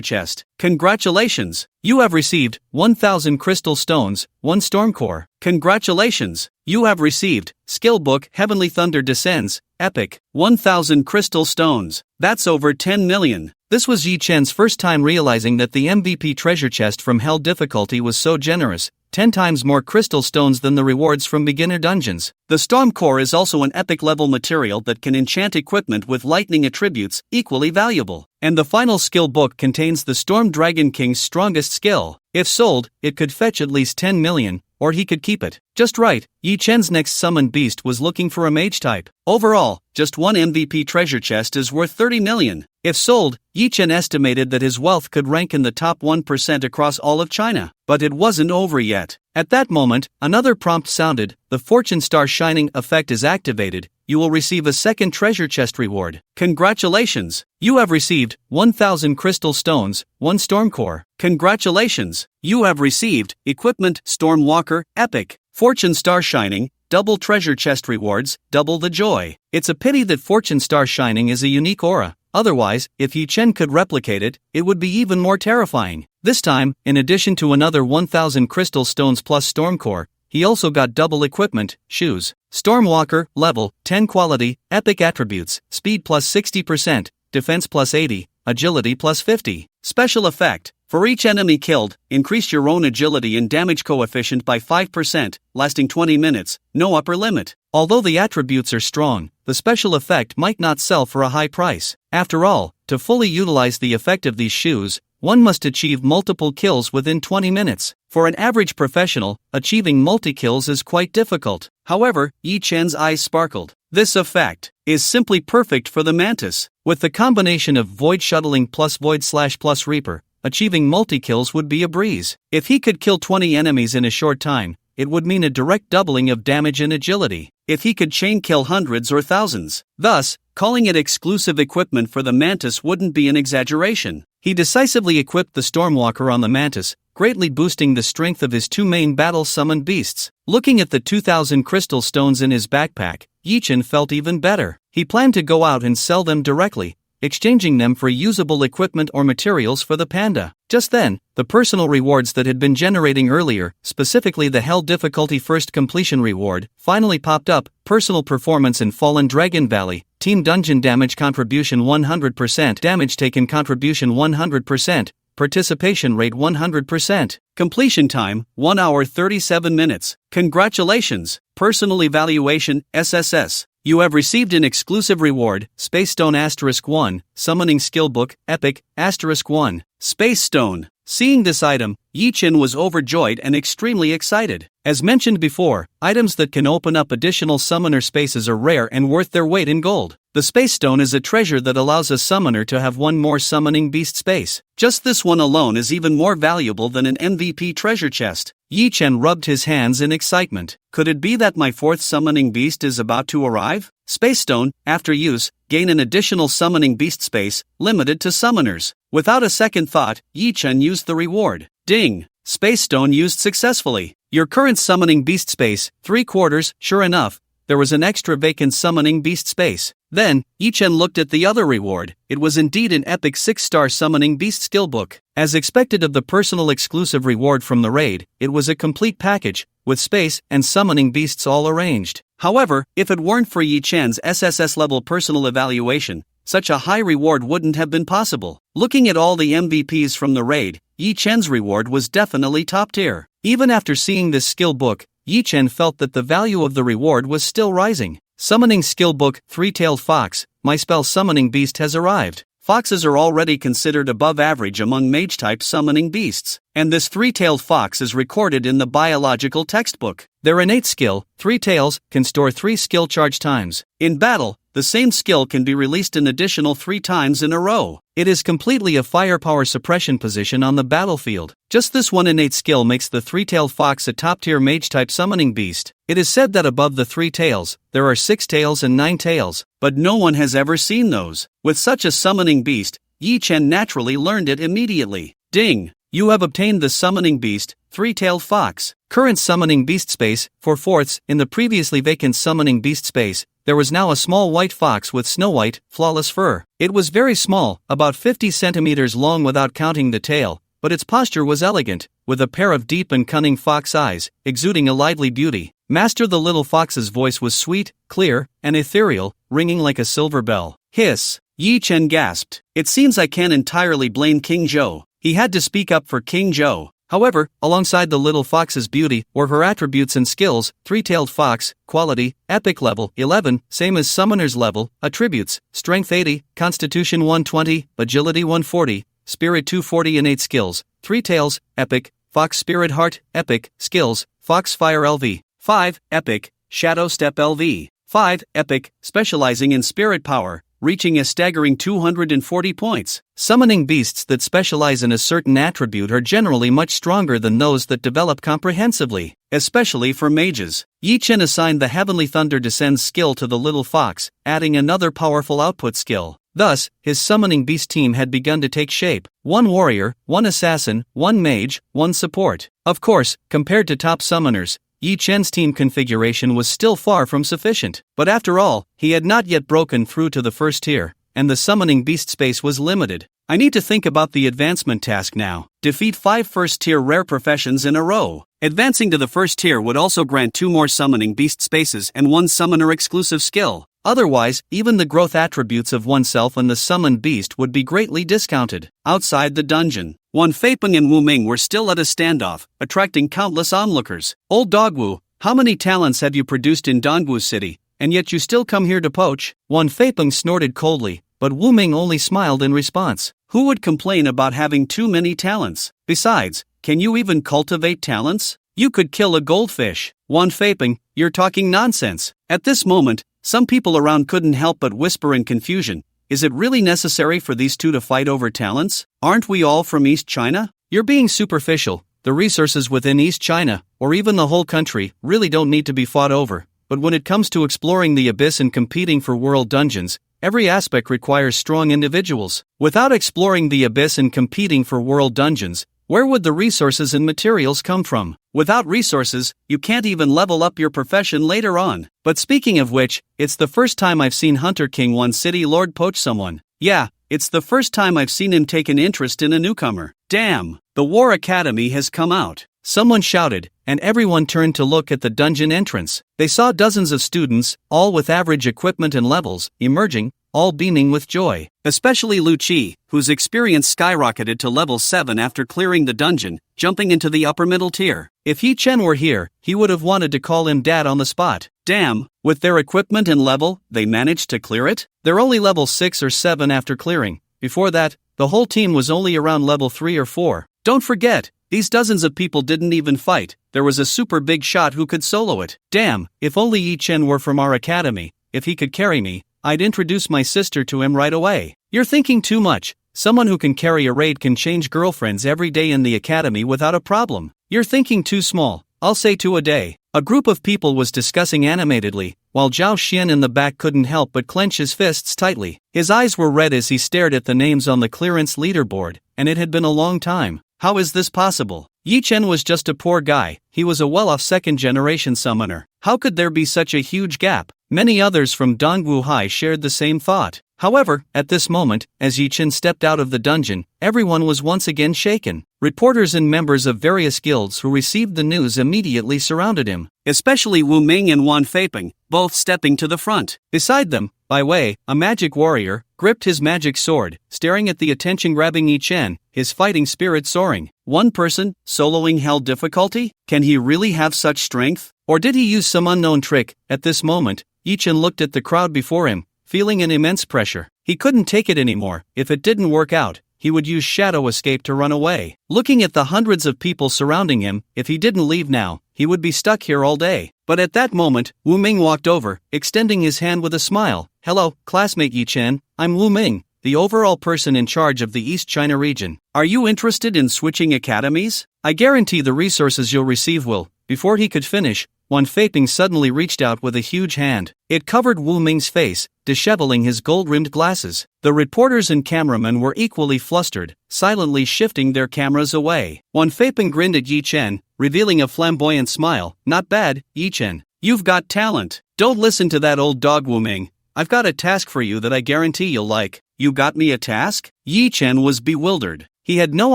chest. Congratulations! You have received 1,000 crystal stones, 1 storm core. Congratulations! You have received Skill Book Heavenly Thunder Descends, Epic, 1,000 crystal stones. That's over 10 million. This was Yi-Chen's first time realizing that the MVP treasure chest from Hell difficulty was so generous, 10 times more crystal stones than the rewards from beginner dungeons. The Storm Core is also an epic level material that can enchant equipment with lightning attributes, equally valuable. And the final skill book contains the Storm Dragon King's strongest skill. If sold, it could fetch at least 10 million, or he could keep it. Just right, Yi-Chen's next summoned beast was looking for a mage type. Overall, just one MVP treasure chest is worth 30 million. If sold, Yi-Chen estimated that his wealth could rank in the top 1% across all of China. But it wasn't over yet. At that moment, another prompt sounded. The Fortune Star Shining effect is activated. You will receive a second treasure chest reward. Congratulations! You have received 1,000 crystal stones, 1 storm core. Congratulations! You have received Equipment Stormwalker Epic, Fortune Star Shining, double treasure chest rewards, double the joy. It's a pity that Fortune Star Shining is a unique aura. Otherwise, if Yi-Chen could replicate it, it would be even more terrifying. This time, in addition to another 1,000 crystal stones plus storm core, he also got double equipment, shoes. Stormwalker, level, 10 quality, epic attributes, speed plus 60%, defense plus 80, agility plus 50. Special effect. For each enemy killed, increase your own agility and damage coefficient by 5%, lasting 20 minutes, no upper limit. Although the attributes are strong, the special effect might not sell for a high price. After all, to fully utilize the effect of these shoes, one must achieve multiple kills within 20 minutes. For an average professional, achieving multi-kills is quite difficult. However, Yi Chen's eyes sparkled. This effect is simply perfect for the mantis. With the combination of Void Shuttling plus Void/plus Reaper, achieving multi-kills would be a breeze. If he could kill 20 enemies in a short time, it would mean a direct doubling of damage and agility. If he could chain kill hundreds or thousands. Thus, calling it exclusive equipment for the mantis wouldn't be an exaggeration. He decisively equipped the Stormwalker on the mantis, greatly boosting the strength of his two main battle-summoned beasts. Looking at the 2,000 crystal stones in his backpack, Yi Chen felt even better. He planned to go out and sell them directly, exchanging them for usable equipment or materials for the panda. Just then, the personal rewards that had been generating earlier, specifically the Hell Difficulty First Completion reward, finally popped up. Personal performance in Fallen Dragon Valley, Team Dungeon Damage Contribution 100%, Damage Taken Contribution 100%, Participation Rate 100%, Completion Time, 1 hour 37 minutes. Congratulations! Personal Evaluation, SSS. You have received an exclusive reward, Space Stone *1, Summoning Skill Book, Epic, *1. Space Stone. Seeing this item, Yi Chen was overjoyed and extremely excited. As mentioned before, items that can open up additional summoner spaces are rare and worth their weight in gold. The Space Stone is a treasure that allows a summoner to have one more summoning beast space. Just this one alone is even more valuable than an MVP treasure chest. Yi Chen rubbed his hands in excitement. Could it be that my fourth summoning beast is about to arrive? Space Stone, after use, gain an additional summoning beast space, limited to summoners. Without a second thought, Yi Chen used the reward. Ding! Space Stone used successfully. Your current summoning beast space, 3/4, sure enough, there was an extra vacant summoning beast space. Then, Yi Chen looked at the other reward. It was indeed an epic 6-star summoning beast skill book. As expected of the personal exclusive reward from the raid, it was a complete package, with space and summoning beasts all arranged. However, if it weren't for Yi Chen's SSS level personal evaluation, such a high reward wouldn't have been possible. Looking at all the MVPs from the raid, Yi Chen's reward was definitely top tier. Even after seeing this skill book, Yi Chen felt that the value of the reward was still rising. Summoning Skill Book, Three-Tailed Fox, my spell summoning beast has arrived. Foxes are already considered above average among mage-type summoning beasts, and this three-tailed fox is recorded in the biological textbook. Their innate skill, Three Tails, can store 3 skill charge times. In battle, the same skill can be released an additional 3 times in a row. It is completely a firepower suppression position on the battlefield. Just this one innate skill makes the three-tailed fox a top-tier mage-type summoning beast. It is said that above the 3 tails, there are 6 tails and 9 tails, but no one has ever seen those. With such a summoning beast, Yi Chen naturally learned it immediately. Ding! You have obtained the summoning beast, Three-Tailed Fox. Current summoning beast space, 4/4. In the previously vacant summoning beast space, there was now a small white fox with snow-white, flawless fur. It was very small, about 50 centimeters long without counting the tail, but its posture was elegant, with a pair of deep and cunning fox eyes, exuding a lively beauty. Master the little fox's voice was sweet, clear, and ethereal, ringing like a silver bell. Hiss! Yi Chen gasped. It seems I can't entirely blame King Zhou. He had to speak up for King Zhou. However, alongside the little fox's beauty were her attributes and skills. Three-tailed fox, quality, epic level 11, same as summoner's level. Attributes, strength 80, constitution 120, agility 140, spirit 240. Innate skills, 3 tails, epic, fox spirit heart, epic, skills, fox fire LV, 5, epic, shadow step LV, 5, epic, specializing in spirit power, reaching a staggering 240 points. Summoning beasts that specialize in a certain attribute are generally much stronger than those that develop comprehensively, especially for mages. Yi Chen assigned the Heavenly Thunder Descends skill to the little fox, adding another powerful output skill. Thus, his summoning beast team had begun to take shape. 1 warrior, 1 assassin, 1 mage, 1 support. Of course, compared to top summoners, Yi Chen's team configuration was still far from sufficient. But after all, he had not yet broken through to the first tier, and the summoning beast space was limited. I need to think about the advancement task now. Defeat 5 first-tier rare professions in a row. Advancing to the first tier would also grant 2 more summoning beast spaces and 1 summoner exclusive skill. Otherwise, even the growth attributes of oneself and the summoned beast would be greatly discounted. Outside the dungeon, Wan Feipeng and Wu Ming were still at a standoff, attracting countless onlookers. Old Dog Wu, how many talents have you produced in Dongwu City, and yet you still come here to poach? Wan Feipeng snorted coldly, but Wu Ming only smiled in response. Who would complain about having too many talents? Besides, can you even cultivate talents? You could kill a goldfish. Wan Feipeng, you're talking nonsense. At this moment, some people around couldn't help but whisper in confusion. Is it really necessary for these two to fight over talents? Aren't we all from East China? You're being superficial. The resources within East China, or even the whole country, really don't need to be fought over. But when it comes to exploring the abyss and competing for world dungeons, every aspect requires strong individuals. Without exploring the abyss and competing for world dungeons, where would the resources and materials come from? Without resources, you can't even level up your profession later on. But speaking of which, it's the first time I've seen Hunter King One City Lord poach someone. Yeah, it's the first time I've seen him take an interest in a newcomer. Damn, the War Academy has come out. Someone shouted, and everyone turned to look at the dungeon entrance. They saw dozens of students, all with average equipment and levels, emerging, all beaming with joy. Especially Lu Qi, whose experience skyrocketed to level 7 after clearing the dungeon, jumping into the upper middle tier. If Yi Chen were here, he would have wanted to call him dad on the spot. Damn, with their equipment and level, they managed to clear it? They're only level 6 or 7 after clearing. Before that, the whole team was only around level 3 or 4. Don't forget, these dozens of people didn't even fight. There was a super big shot who could solo it. Damn, if only Yi Chen were from our academy. If he could carry me, I'd introduce my sister to him right away. You're thinking too much. Someone who can carry a raid can change girlfriends every day in the academy without a problem. You're thinking too small. I'll say 2 a day. A group of people was discussing animatedly, while Zhao Xian in the back couldn't help but clench his fists tightly. His eyes were red as he stared at the names on the clearance leaderboard, and it had been a long time. How is this possible? Yi Chen was just a poor guy. He was a well-off second-generation summoner. How could there be such a huge gap? Many others from Dongwu High shared the same thought. However, at this moment, as Yi Chen stepped out of the dungeon, everyone was once again shaken. Reporters and members of various guilds who received the news immediately surrounded him, especially Wu Ming and Wan Feipeng, both stepping to the front. Beside them, Bai Wei, a magic warrior, gripped his magic sword, staring at the attention-grabbing Yi Chen, his fighting spirit soaring. One person, soloing hell difficulty? Can he really have such strength? Or did he use some unknown trick? At this moment, Yi Chen looked at the crowd before him, feeling an immense pressure. He couldn't take it anymore. If it didn't work out, he would use shadow escape to run away. Looking at the hundreds of people surrounding him, if he didn't leave now, he would be stuck here all day. But at that moment, Wu Ming walked over, extending his hand with a smile. Hello, classmate Yi Chen, I'm Wu Ming, the overall person in charge of the East China region. Are you interested in switching academies? I guarantee the resources you'll receive will. Before he could finish, Wan Feipeng suddenly reached out with a huge hand. It covered Wu Ming's face, disheveling his gold-rimmed glasses. The reporters and cameramen were equally flustered, silently shifting their cameras away. Wan Feipeng grinned at Yi Chen, revealing a flamboyant smile. Not bad, Yi Chen. You've got talent. Don't listen to that old dog Wu Ming. I've got a task for you that I guarantee you'll like. You got me a task? Yi Chen was bewildered. He had no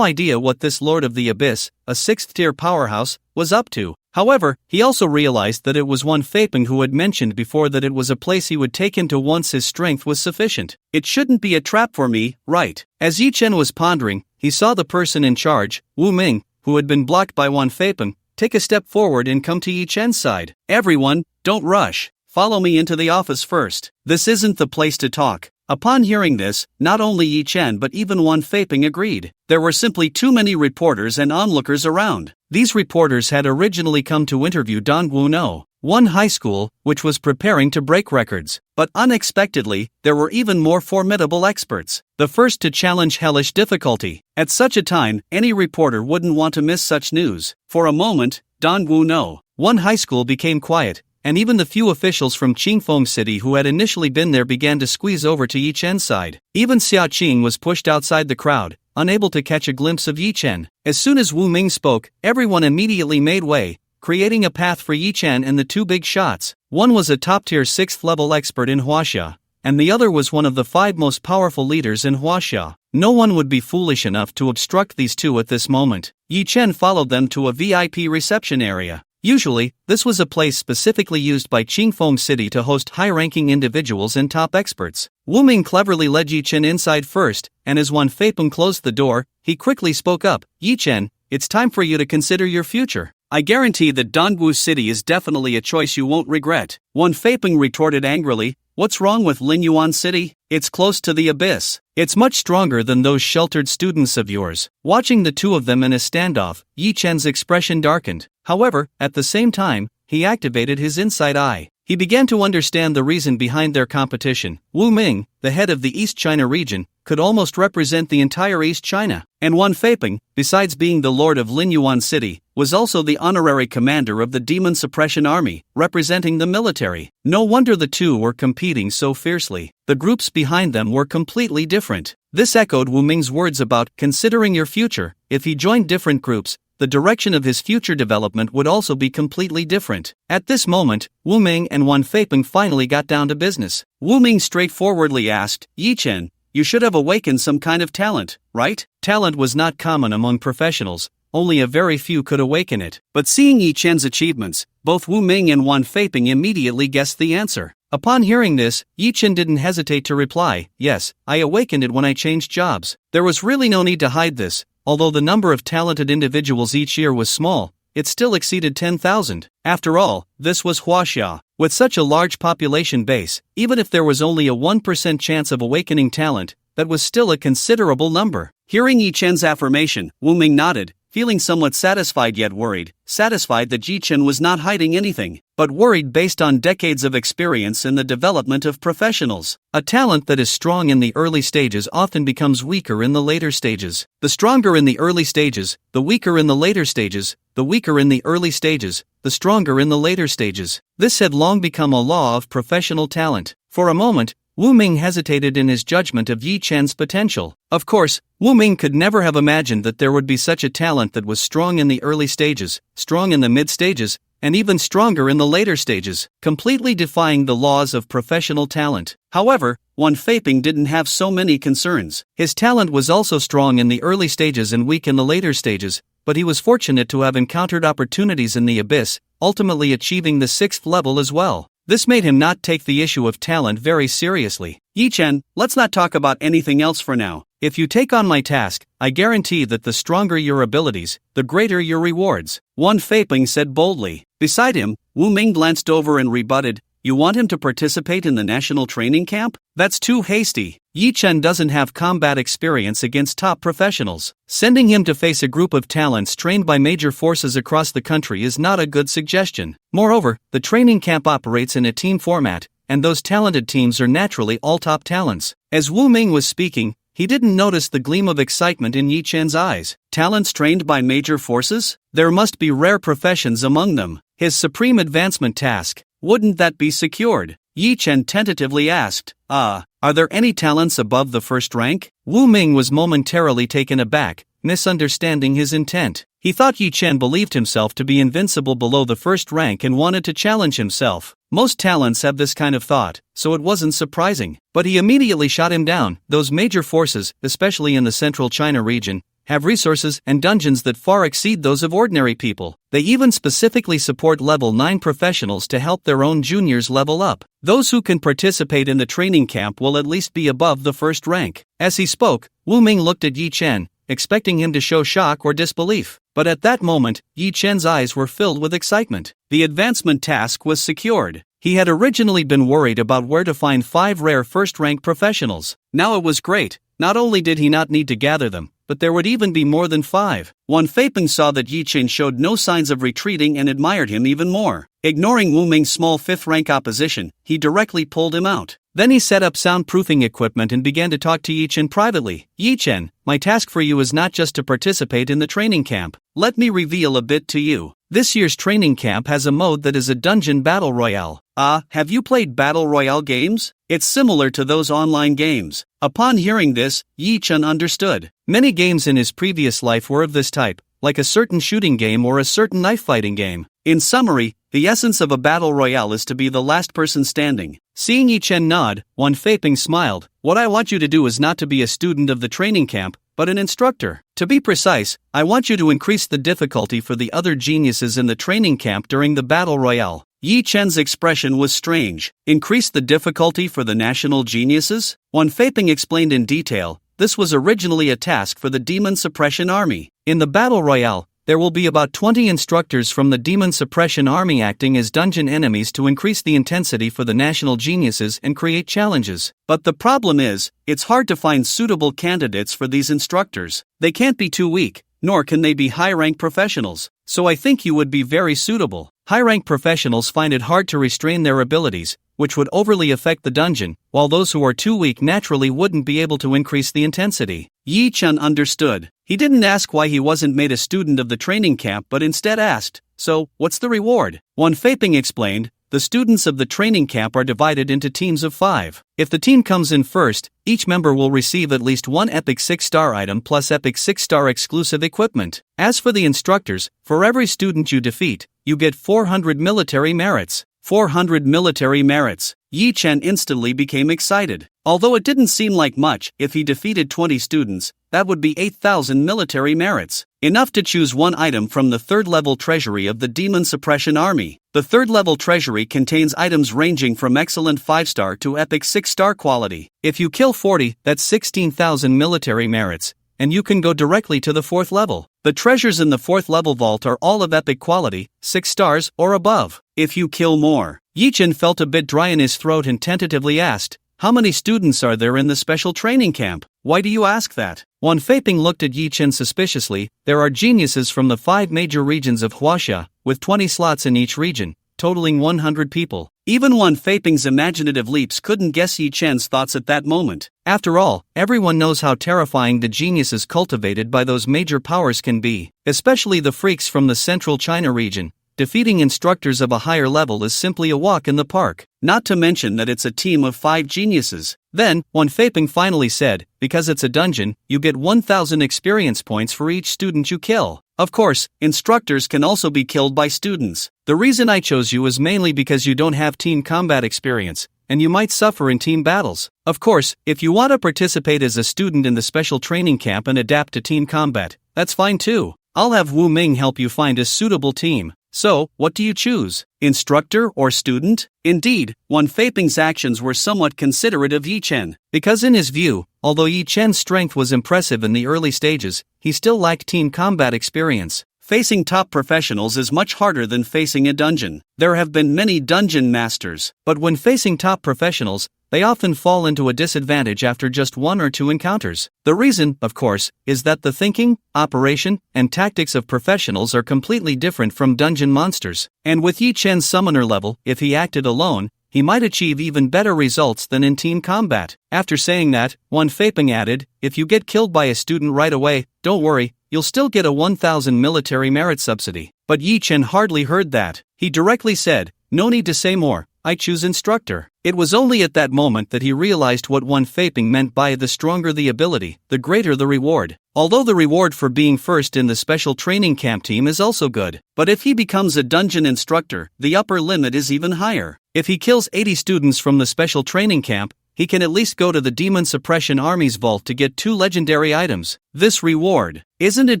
idea what this Lord of the Abyss, a 6th-tier powerhouse, was up to. However, he also realized that it was Wan Feipeng who had mentioned before that it was a place he would take him to once his strength was sufficient. It shouldn't be a trap for me, right? As Yi Chen was pondering, he saw the person in charge, Wu Ming, who had been blocked by Wan Feipeng, take a step forward and come to Yi Chen's side. Everyone, don't rush. Follow me into the office first. This isn't the place to talk. Upon hearing this, not only Yi Chen but even Wan Feipeng agreed. There were simply too many reporters and onlookers around. These reporters had originally come to interview Dongwu No, one high school, which was preparing to break records. But unexpectedly, there were even more formidable experts, the first to challenge hellish difficulty. At such a time, any reporter wouldn't want to miss such news. For a moment, Dongwu No, one high school became quiet, and even the few officials from Qingfeng City who had initially been there began to squeeze over to Yi Chen's side. Even Xia Qing was pushed outside the crowd, unable to catch a glimpse of Yi Chen. As soon as Wu Ming spoke, everyone immediately made way, creating a path for Yi Chen and the 2 big shots. One was a top-tier 6th-level expert in Huaxia, and the other was one of the 5 most powerful leaders in Huaxia. No one would be foolish enough to obstruct these two at this moment. Yi Chen followed them to a VIP reception area. Usually, this was a place specifically used by Qingfeng City to host high-ranking individuals and top experts. Wu Ming cleverly led Yi Chen inside first, and as Wan Feipeng closed the door, he quickly spoke up. Yi Chen, it's time for you to consider your future. I guarantee that Dongwu City is definitely a choice you won't regret. Wan Feipeng retorted angrily, what's wrong with Linyuan City? It's close to the abyss. It's much stronger than those sheltered students of yours. Watching the two of them in a standoff, Yi Chen's expression darkened. However, at the same time, he activated his inside eye. He began to understand the reason behind their competition. Wu Ming, the head of the East China region, could almost represent the entire East China. And Wan Feipeng, besides being the lord of Linyuan City, was also the honorary commander of the Demon Suppression Army, representing the military. No wonder the two were competing so fiercely. The groups behind them were completely different. This echoed Wu Ming's words about considering your future. If he joined different groups, the direction of his future development would also be completely different. At this moment, Wu Ming and Wan Feipeng finally got down to business. Wu Ming straightforwardly asked, Yi Chen, you should have awakened some kind of talent, right? Talent was not common among professionals, only a very few could awaken it. But seeing Yi Chen's achievements, both Wu Ming and Wan Feipeng immediately guessed the answer. Upon hearing this, Yi Chen didn't hesitate to reply, yes, I awakened it when I changed jobs. There was really no need to hide this. Although the number of talented individuals each year was small, it still exceeded 10,000. After all, this was Huaxia. With such a large population base, even if there was only a 1% chance of awakening talent, that was still a considerable number. Hearing Yi Chen's affirmation, Wu Ming nodded, feeling somewhat satisfied yet worried, satisfied that Yi Chen was not hiding anything, but worried based on decades of experience in the development of professionals. A talent that is strong in the early stages often becomes weaker in the later stages. The stronger in the early stages, the weaker in the later stages, the weaker in the early stages, the stronger in the later stages. This had long become a law of professional talent. For a moment, Wu Ming hesitated in his judgment of Yi Chen's potential. Of course, Wu Ming could never have imagined that there would be such a talent that was strong in the early stages, strong in the mid stages, and even stronger in the later stages, completely defying the laws of professional talent. However, Wan Feipeng didn't have so many concerns. His talent was also strong in the early stages and weak in the later stages, but he was fortunate to have encountered opportunities in the abyss, ultimately achieving the 6th level as well. This made him not take the issue of talent very seriously. Yi Chen, let's not talk about anything else for now. If you take on my task, I guarantee that the stronger your abilities, the greater your rewards, Wan Feipeng said boldly. Beside him, Wu Ming glanced over and rebutted, you want him to participate in the national training camp? That's too hasty. Yi Chen doesn't have combat experience against top professionals. Sending him to face a group of talents trained by major forces across the country is not a good suggestion. Moreover, the training camp operates in a team format, and those talented teams are naturally all top talents. As Wu Ming was speaking, he didn't notice the gleam of excitement in Yi Chen's eyes. Talents trained by major forces? There must be rare professions among them. His supreme advancement task, wouldn't that be secured? Yi Chen tentatively asked, are there any talents above the first rank? Wu Ming was momentarily taken aback, misunderstanding his intent. He thought Yi Chen believed himself to be invincible below the first rank and wanted to challenge himself. Most talents have this kind of thought, so it wasn't surprising. But he immediately shot him down. Those major forces, especially in the central China region, have resources and dungeons that far exceed those of ordinary people. They even specifically support level 9 professionals to help their own juniors level up. Those who can participate in the training camp will at least be above the first rank. As he spoke, Wu Ming looked at Yi Chen, expecting him to show shock or disbelief. But at that moment, Yi Chen's eyes were filled with excitement. The advancement task was secured. He had originally been worried about where to find 5 rare first-rank professionals. Now it was great. Not only did he not need to gather them, but there would even be more than 5. Wan Feipeng saw that Yi Chen showed no signs of retreating and admired him even more. Ignoring Wu Ming's small 5th-rank opposition, he directly pulled him out. Then he set up soundproofing equipment and began to talk to Yi Chen privately. Yi Chen, my task for you is not just to participate in the training camp. Let me reveal a bit to you. This year's training camp has a mode that is a dungeon battle royale. Have you played battle royale games? It's similar to those online games. Upon hearing this, Yi Chen understood. Many games in his previous life were of this type, like a certain shooting game or a certain knife fighting game. In summary, The essence of a battle royale is to be the last person standing. Seeing Yi Chen nod, Wan Feiping smiled. What I want you to do is not to be a student of the training camp, but an instructor. To be precise, I want you to increase the difficulty for the other geniuses in the training camp during the battle royale. Yi Chen's expression was strange. Increase the difficulty for the national geniuses? Wan Feiping explained in detail. This was originally a task for the Demon Suppression Army. In the battle royale, there will be about 20 instructors from the Demon Suppression Army acting as dungeon enemies to increase the intensity for the national geniuses and create challenges. But the problem is, it's hard to find suitable candidates for these instructors. They can't be too weak, nor can they be high-rank professionals. So I think you would be very suitable. High-rank professionals find it hard to restrain their abilities, which would overly affect the dungeon, while those who are too weak naturally wouldn't be able to increase the intensity. Yi Chen understood. He didn't ask why he wasn't made a student of the training camp but instead asked, "So, what's the reward?" Wan Feiping explained, the students of the training camp are divided into teams of 5. If the team comes in first, each member will receive at least one epic 6-star item plus epic 6-star exclusive equipment. As for the instructors, for every student you defeat, you get 400 military merits. 400 military merits. Yi Chen instantly became excited. Although it didn't seem like much, if he defeated 20 students, that would be 8,000 military merits. Enough to choose one item from the 3rd-level treasury of the Demon Suppression Army. The 3rd-level treasury contains items ranging from excellent 5-star to epic 6-star quality. If you kill 40, that's 16,000 military merits, and you can go directly to the 4th level. The treasures in the 4th level vault are all of epic quality, 6 stars or above. If you kill more, Yi Chen felt a bit dry in his throat and tentatively asked, "How many students are there in the special training camp?" "Why do you ask that?" Wan Feiping looked at Yi Chen suspiciously. There are geniuses from the 5 major regions of Huaxia, with 20 slots in each region, totaling 100 people. Even Wan Feiping's imaginative leaps couldn't guess Yi Chen's thoughts at that moment. After all, everyone knows how terrifying the geniuses cultivated by those major powers can be, especially the freaks from the central China region. Defeating instructors of a higher level is simply a walk in the park, not to mention that it's a team of 5 geniuses. Then, Wan Feiping finally said, because it's a dungeon, you get 1,000 experience points for each student you kill. Of course, instructors can also be killed by students. The reason I chose you is mainly because you don't have team combat experience, and you might suffer in team battles. Of course, if you want to participate as a student in the special training camp and adapt to team combat, that's fine too. I'll have Wu Ming help you find a suitable team. So, what do you choose? Instructor or student? Indeed, Wan Feiping's actions were somewhat considerate of Yi Chen, because in his view, although Yi Chen's strength was impressive in the early stages, he still lacked team combat experience. Facing top professionals is much harder than facing a dungeon. There have been many dungeon masters, but when facing top professionals, they often fall into a disadvantage after just 1 or 2 encounters. The reason, of course, is that the thinking, operation, and tactics of professionals are completely different from dungeon monsters. And with Yi Chen's summoner level, if he acted alone, he might achieve even better results than in team combat. After saying that, Wan Feiping added, if you get killed by a student right away, don't worry, you'll still get a 1,000 military merit subsidy. But Yi Chen hardly heard that. He directly said, no need to say more, I choose instructor. It was only at that moment that he realized what Wan Feiping meant by the stronger the ability, the greater the reward. Although the reward for being first in the special training camp team is also good, but if he becomes a dungeon instructor, the upper limit is even higher. If he kills 80 students from the special training camp, he can at least go to the Demon Suppression Army's vault to get 2 legendary items. This reward, isn't it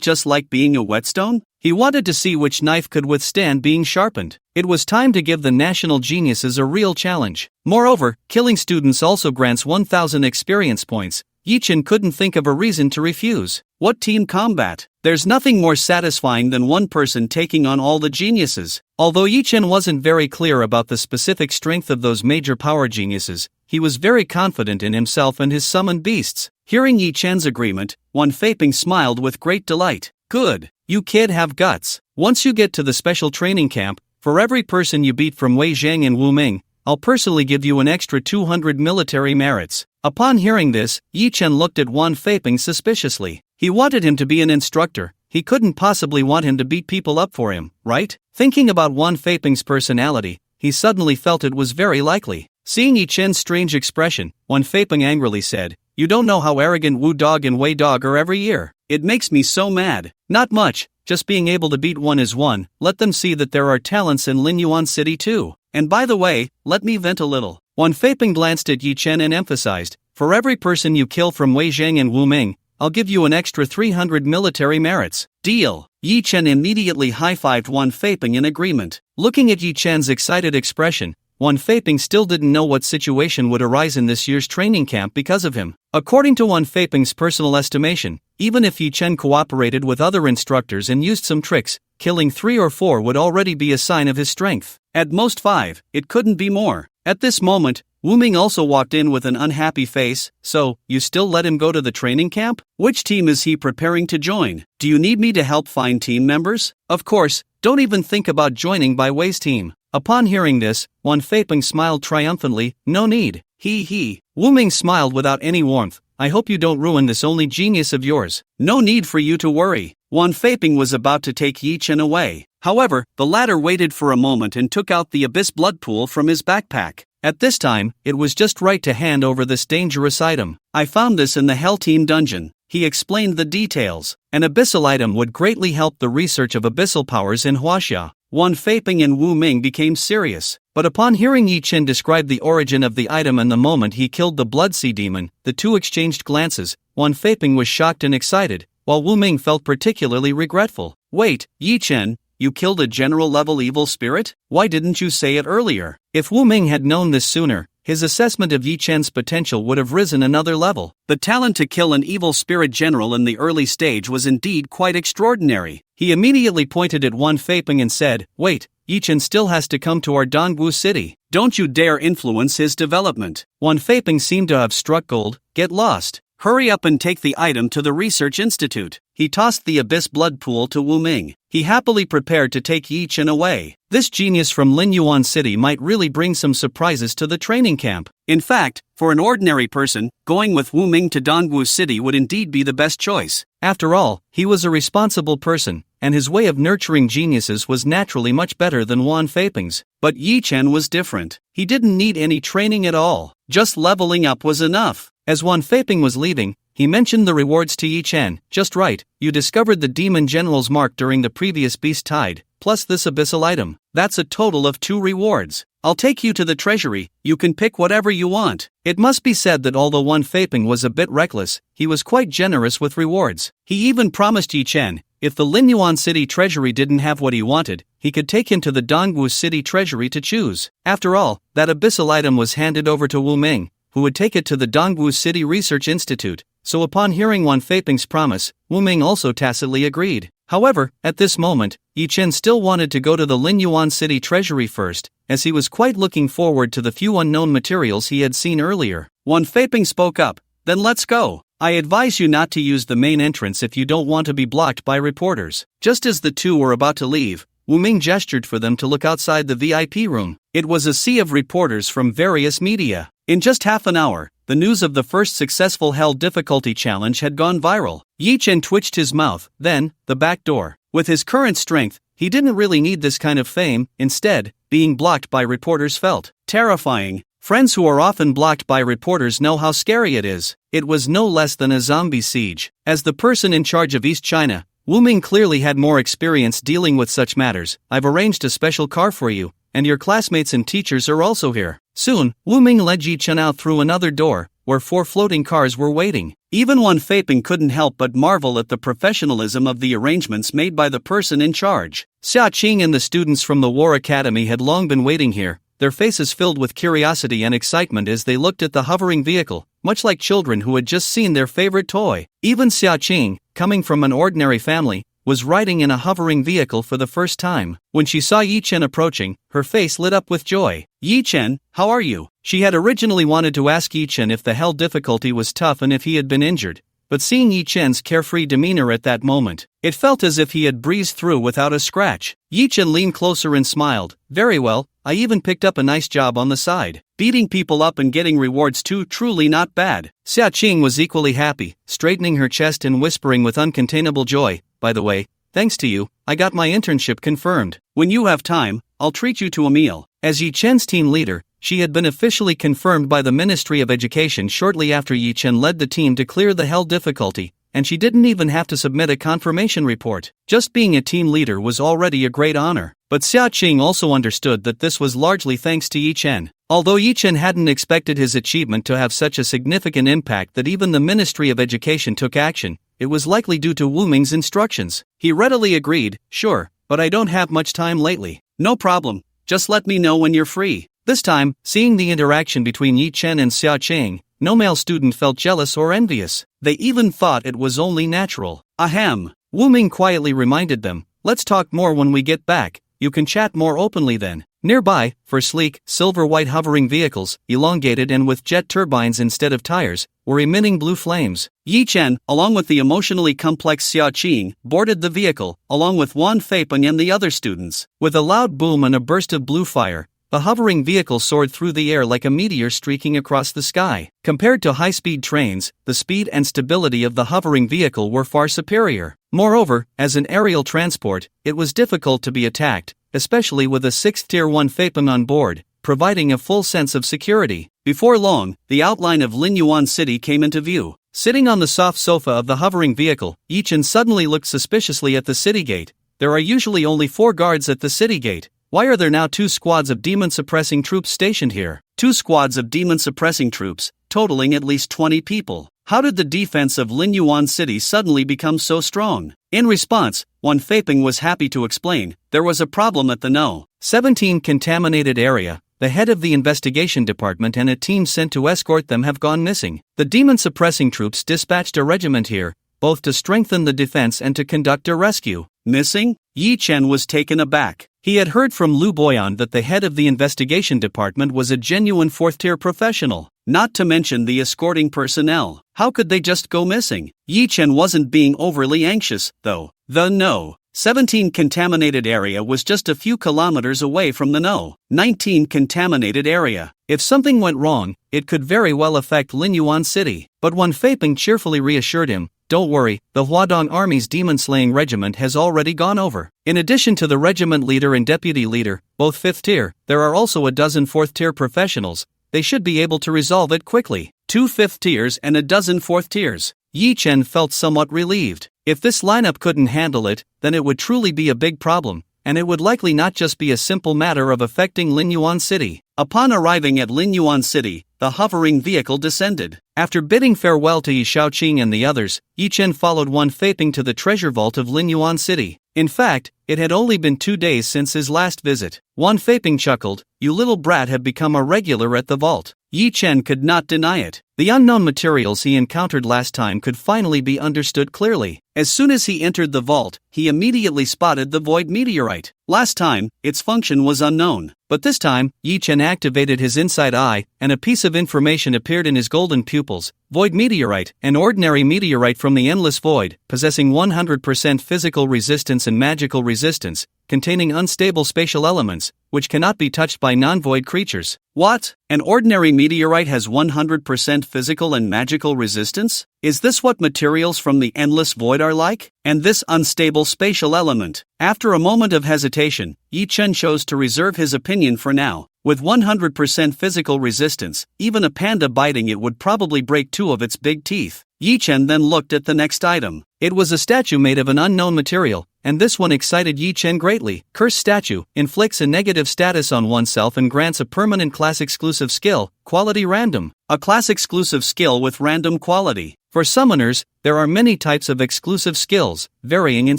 just like being a whetstone? He wanted to see which knife could withstand being sharpened. It was time to give the national geniuses a real challenge. Moreover, killing students also grants 1,000 experience points. Yi Chen couldn't think of a reason to refuse. What team combat? There's nothing more satisfying than one person taking on all the geniuses. Although Yi Chen wasn't very clear about the specific strength of those major power geniuses, he was very confident in himself and his summoned beasts. Hearing Yi Chen's agreement, Wan Feiping smiled with great delight. Good. You kid have guts. Once you get to the special training camp, for every person you beat from Wei Zhang and Wu Ming, I'll personally give you an extra 200 military merits. Upon hearing this, Yi Chen looked at Wan Feiping suspiciously. He wanted him to be an instructor. He couldn't possibly want him to beat people up for him, right? Thinking about Wan Feiping's personality, he suddenly felt it was very likely. Seeing Yi Chen's strange expression, Wan Feiping angrily said, you don't know how arrogant Wu Dog and Wei Dog are every year. It makes me so mad. Not much, just being able to beat one is one. Let them see that there are talents in Linyuan City too. And by the way, let me vent a little. Wan Feiping glanced at Yi Chen and emphasized, for every person you kill from Wei Zheng and Wu Ming, I'll give you an extra 300 military merits. Deal. Yi Chen immediately high-fived Wan Feiping in agreement. Looking at Yi Chen's excited expression, Wan Feiping still didn't know what situation would arise in this year's training camp because of him. According to Wan Feiping's personal estimation, even if Yi Chen cooperated with other instructors and used some tricks, killing 3 or 4 would already be a sign of his strength. At most 5, it couldn't be more. At this moment, Wu Ming also walked in with an unhappy face. So, you still let him go to the training camp? Which team is he preparing to join? Do you need me to help find team members? Of course, don't even think about joining Bai Wei's team. Upon hearing this, Wan Feiping smiled triumphantly. No need. He. Wu Ming smiled without any warmth. I hope you don't ruin this only genius of yours. No need for you to worry. Wan Feiping was about to take Yi Chen away. However, the latter waited for a moment and took out the abyss blood pool from his backpack. At this time, it was just right to hand over this dangerous item. I found this in the Hell Team dungeon. He explained the details. An abyssal item would greatly help the research of abyssal powers in Huaxia. Wan Feiping and Wu Ming became serious. But upon hearing Yi Chen describe the origin of the item and the moment he killed the Blood Sea Demon, the two exchanged glances. Wan Feiping was shocked and excited, while Wu Ming felt particularly regretful. Wait, Yi Chen, you killed a general-level evil spirit? Why didn't you say it earlier? If Wu Ming had known this sooner, his assessment of Yi Chen's potential would have risen another level. The talent to kill an evil spirit general in the early stage was indeed quite extraordinary. He immediately pointed at Wan Feiping and said, wait, Yi Chen still has to come to our Dongwu city. Don't you dare influence his development. Wan Feiping seemed to have struck gold. Get lost. Hurry up and take the item to the research institute. He tossed the abyss blood pool to Wu Ming. He happily prepared to take Yi Chen away. This genius from Linyuan City might really bring some surprises to the training camp. In fact, for an ordinary person, going with Wu Ming to Dongwu City would indeed be the best choice. After all, he was a responsible person, and his way of nurturing geniuses was naturally much better than Wan Feiping's. But Yi Chen was different. He didn't need any training at all. Just leveling up was enough. As Wan Feiping was leaving, he mentioned the rewards to Yi Chen. Just right, you discovered the Demon General's mark during the previous Beast Tide, plus this abyssal item. That's a total of 2 rewards. I'll take you to the treasury, you can pick whatever you want. It must be said that although Wan Feiping was a bit reckless, he was quite generous with rewards. He even promised Yi Chen, if the Linyuan City treasury didn't have what he wanted, he could take him to the Dongwu City treasury to choose. After all, that abyssal item was handed over to Wu Ming, who would take it to the Dongwu City Research Institute. So upon hearing Wan Feiping's promise, Wu Ming also tacitly agreed. However, at this moment, Yi Chen still wanted to go to the Linyuan City treasury first, as he was quite looking forward to the few unknown materials he had seen earlier. Wan Feiping spoke up, then let's go. I advise you not to use the main entrance if you don't want to be blocked by reporters. Just as the two were about to leave, Wu Ming gestured for them to look outside the VIP room. It was a sea of reporters from various media. In just half an hour, the news of the first successful Hell difficulty challenge had gone viral. Yi Chen twitched his mouth, then, the back door. With his current strength, he didn't really need this kind of fame. Instead, being blocked by reporters felt terrifying. Friends who are often blocked by reporters know how scary it is. It was no less than a zombie siege. As the person in charge of East China, Wu Ming clearly had more experience dealing with such matters. I've arranged a special car for you, and your classmates and teachers are also here. Soon, Wu Ming led Yi Chen out through another door, where 4 floating cars were waiting. Even Wan Feiping couldn't help but marvel at the professionalism of the arrangements made by the person in charge. Xia Qing and the students from the War Academy had long been waiting here, their faces filled with curiosity and excitement as they looked at the hovering vehicle, much like children who had just seen their favorite toy. Even Xia Qing, coming from an ordinary family, was riding in a hovering vehicle for the first time. When she saw Yi Chen approaching, her face lit up with joy. Yi Chen, how are you? She had originally wanted to ask Yi Chen if the Hell difficulty was tough and if he had been injured, but seeing Yi Chen's carefree demeanor at that moment, it felt as if he had breezed through without a scratch. Yi Chen leaned closer and smiled. Very well, I even picked up a nice job on the side. Beating people up and getting rewards too, truly not bad. Xia Qing was equally happy, straightening her chest and whispering with uncontainable joy, by the way, thanks to you, I got my internship confirmed. When you have time, I'll treat you to a meal. As Yi Chen's team leader, she had been officially confirmed by the Ministry of Education shortly after Yi Chen led the team to clear the Hell difficulty, and she didn't even have to submit a confirmation report. Just being a team leader was already a great honor. But Xiaoqing also understood that this was largely thanks to Yi Chen. Although Yi Chen hadn't expected his achievement to have such a significant impact that even the Ministry of Education took action, it was likely due to Wu Ming's instructions. He readily agreed, "Sure, but I don't have much time lately." "No problem, just let me know when you're free." This time, seeing the interaction between Yi Chen and Xiaoqing, no male student felt jealous or envious. They even thought it was only natural. Ahem. Wu Ming quietly reminded them, "Let's talk more when we get back. You can chat more openly then." Nearby, for sleek, silver-white hovering vehicles, elongated and with jet turbines instead of tires, were emitting blue flames. Yi Chen, along with the emotionally complex Xiaoqing, boarded the vehicle, along with Wan Feipeng and the other students. With a loud boom and a burst of blue fire, the hovering vehicle soared through the air like a meteor streaking across the sky. Compared to high-speed trains, the speed and stability of the hovering vehicle were far superior. Moreover, as an aerial transport, it was difficult to be attacked, especially with a 6th Tier 1 Feipeng on board, providing a full sense of security. Before long, the outline of Linyuan City came into view. Sitting on the soft sofa of the hovering vehicle, Yi Chen suddenly looked suspiciously at the city gate. There are usually only 4 guards at the city gate. Why are there now 2 squads of demon-suppressing troops stationed here? 2 squads of demon-suppressing troops, totaling at least 20 people. How did the defense of Linyuan City suddenly become so strong? In response, Wan Feipeng was happy to explain, there was a problem at the No. 17 contaminated area. The head of the investigation department and a team sent to escort them have gone missing. The demon-suppressing troops dispatched a regiment here, both to strengthen the defense and to conduct a rescue. Missing? Yi Chen was taken aback. He had heard from Lu Boyan that the head of the investigation department was a genuine 4th-tier professional, not to mention the escorting personnel. How could they just go missing? Yi Chen wasn't being overly anxious, though. The No. 17 contaminated area was just a few kilometers away from the No. 19 contaminated area. If something went wrong, it could very well affect Linyuan City. But Wan Feipeng cheerfully reassured him, "Don't worry, the Huadong Army's demon-slaying regiment has already gone over." In addition to the regiment leader and deputy leader, both 5th tier, there are also a dozen 4th-tier professionals. They should be able to resolve it quickly. 2 5th tiers and a dozen 4th tiers. Yi Chen felt somewhat relieved. If this lineup couldn't handle it, then it would truly be a big problem, and it would likely not just be a simple matter of affecting Linyuan City. Upon arriving at Linyuan City, the hovering vehicle descended. After bidding farewell to Yi Xiaoqing and the others, Yi Chen followed Wan Feipeng to the treasure vault of Linyuan City. In fact, it had only been 2 days since his last visit. Wan Feipeng chuckled, "You little brat have become a regular at the vault." Yi Chen could not deny it. The unknown materials he encountered last time could finally be understood clearly. As soon as he entered the vault, he immediately spotted the void meteorite. Last time, its function was unknown. But this time, Yi Chen activated his inside eye, and a piece of information appeared in his golden pupils. Void meteorite, an ordinary meteorite from the endless void, possessing 100% physical resistance and magical resistance, containing unstable spatial elements, which cannot be touched by non-void creatures. What? An ordinary meteorite has 100% physical and magical resistance? Is this what materials from the endless void are like? And this unstable spatial element? After a moment of hesitation, Yi Chen chose to reserve his opinion for now. With 100% physical resistance, even a panda biting it would probably break 2 of its big teeth. Yi Chen then looked at the next item. It was a statue made of an unknown material, and this one excited Yi Chen greatly. Cursed statue inflicts a negative status on oneself and grants a permanent class-exclusive skill, quality random. A class-exclusive skill with random quality. For summoners, there are many types of exclusive skills, varying in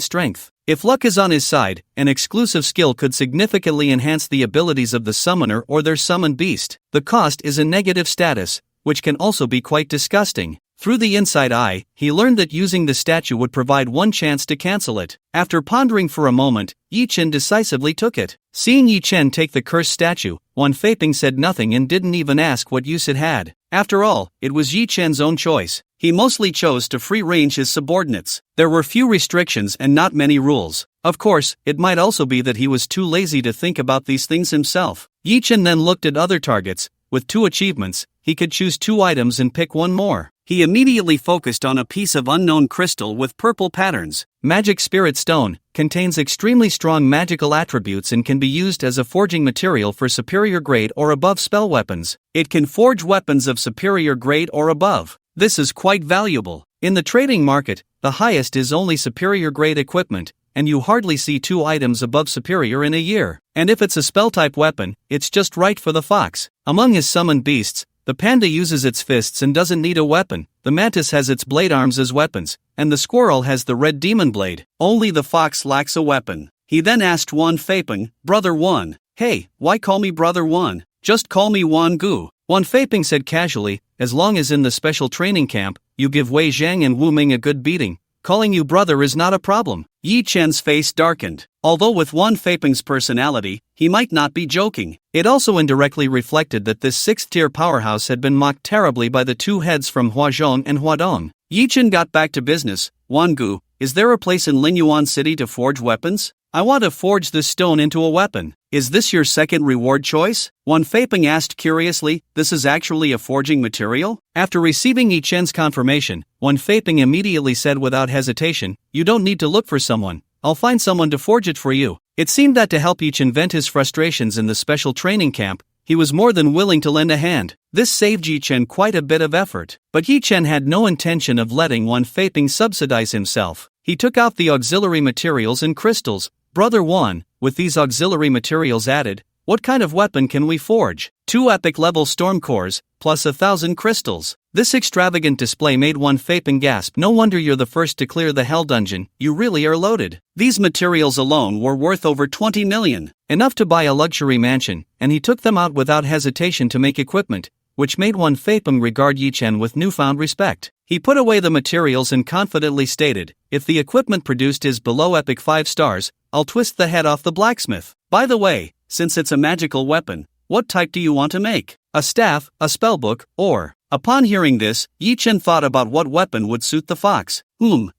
strength. If luck is on his side, an exclusive skill could significantly enhance the abilities of the summoner or their summoned beast. The cost is a negative status, which can also be quite disgusting. Through the inside eye, he learned that using the statue would provide 1 chance to cancel it. After pondering for a moment, Yi Chen decisively took it. Seeing Yi Chen take the cursed statue, Wan Feipeng said nothing and didn't even ask what use it had. After all, it was Yi Chen's own choice. He mostly chose to free-range his subordinates. There were few restrictions and not many rules. Of course, it might also be that he was too lazy to think about these things himself. Yi Chen then looked at other targets. With 2 achievements, he could choose 2 items and pick 1 more. He immediately focused on a piece of unknown crystal with purple patterns. Magic Spirit Stone contains extremely strong magical attributes and can be used as a forging material for superior grade or above spell weapons. It can forge weapons of superior grade or above. This is quite valuable. In the trading market, the highest is only superior grade equipment, and you hardly see 2 items above superior in a year. And if it's a spell-type weapon, it's just right for the fox. Among his summoned beasts, the panda uses its fists and doesn't need a weapon, the mantis has its blade arms as weapons, and the squirrel has the red demon blade. Only the fox lacks a weapon. He then asked Wan Feiping, "Brother Wan, hey, why call me Brother Wan? Just call me Wan Gu." Wan Feiping said casually, "As long as in the special training camp, you give Wei Zhang and Wu Ming a good beating, calling you brother is not a problem." Yi Chen's face darkened. Although with Wan Feiping's personality, he might not be joking. It also indirectly reflected that this 6th-tier powerhouse had been mocked terribly by the 2 heads from Huazhong and Huadong. Yi Chen got back to business. "Wan Gu, is there a place in Linyuan City to forge weapons? I want to forge this stone into a weapon. Is this your second reward choice?" Wan Feiping asked curiously. "This is actually a forging material?" After receiving Yi Chen's confirmation, Wan Feiping immediately said without hesitation, "You don't need to look for someone. I'll find someone to forge it for you." It seemed that to help Yi Chen vent his frustrations in the special training camp, he was more than willing to lend a hand. This saved Yi Chen quite a bit of effort. But Yi Chen had no intention of letting Wan Feiping subsidize himself. He took out the auxiliary materials and crystals. "Brother Wan, with these auxiliary materials added, what kind of weapon can we forge?" 2 epic-level storm cores, plus 1,000 crystals. This extravagant display made Wan Feiping gasp. "No wonder you're the first to clear the Hell Dungeon, you really are loaded." These materials alone were worth over 20 million. Enough to buy a luxury mansion, and he took them out without hesitation to make equipment, which made Wan Feiping regard Yi Chen with newfound respect. He put away the materials and confidently stated, "If the equipment produced is below epic 5 stars, I'll twist the head off the blacksmith. By the way, since it's a magical weapon, what type do you want to make? A staff, a spellbook, or..." Upon hearing this, Yi Chen thought about what weapon would suit the fox.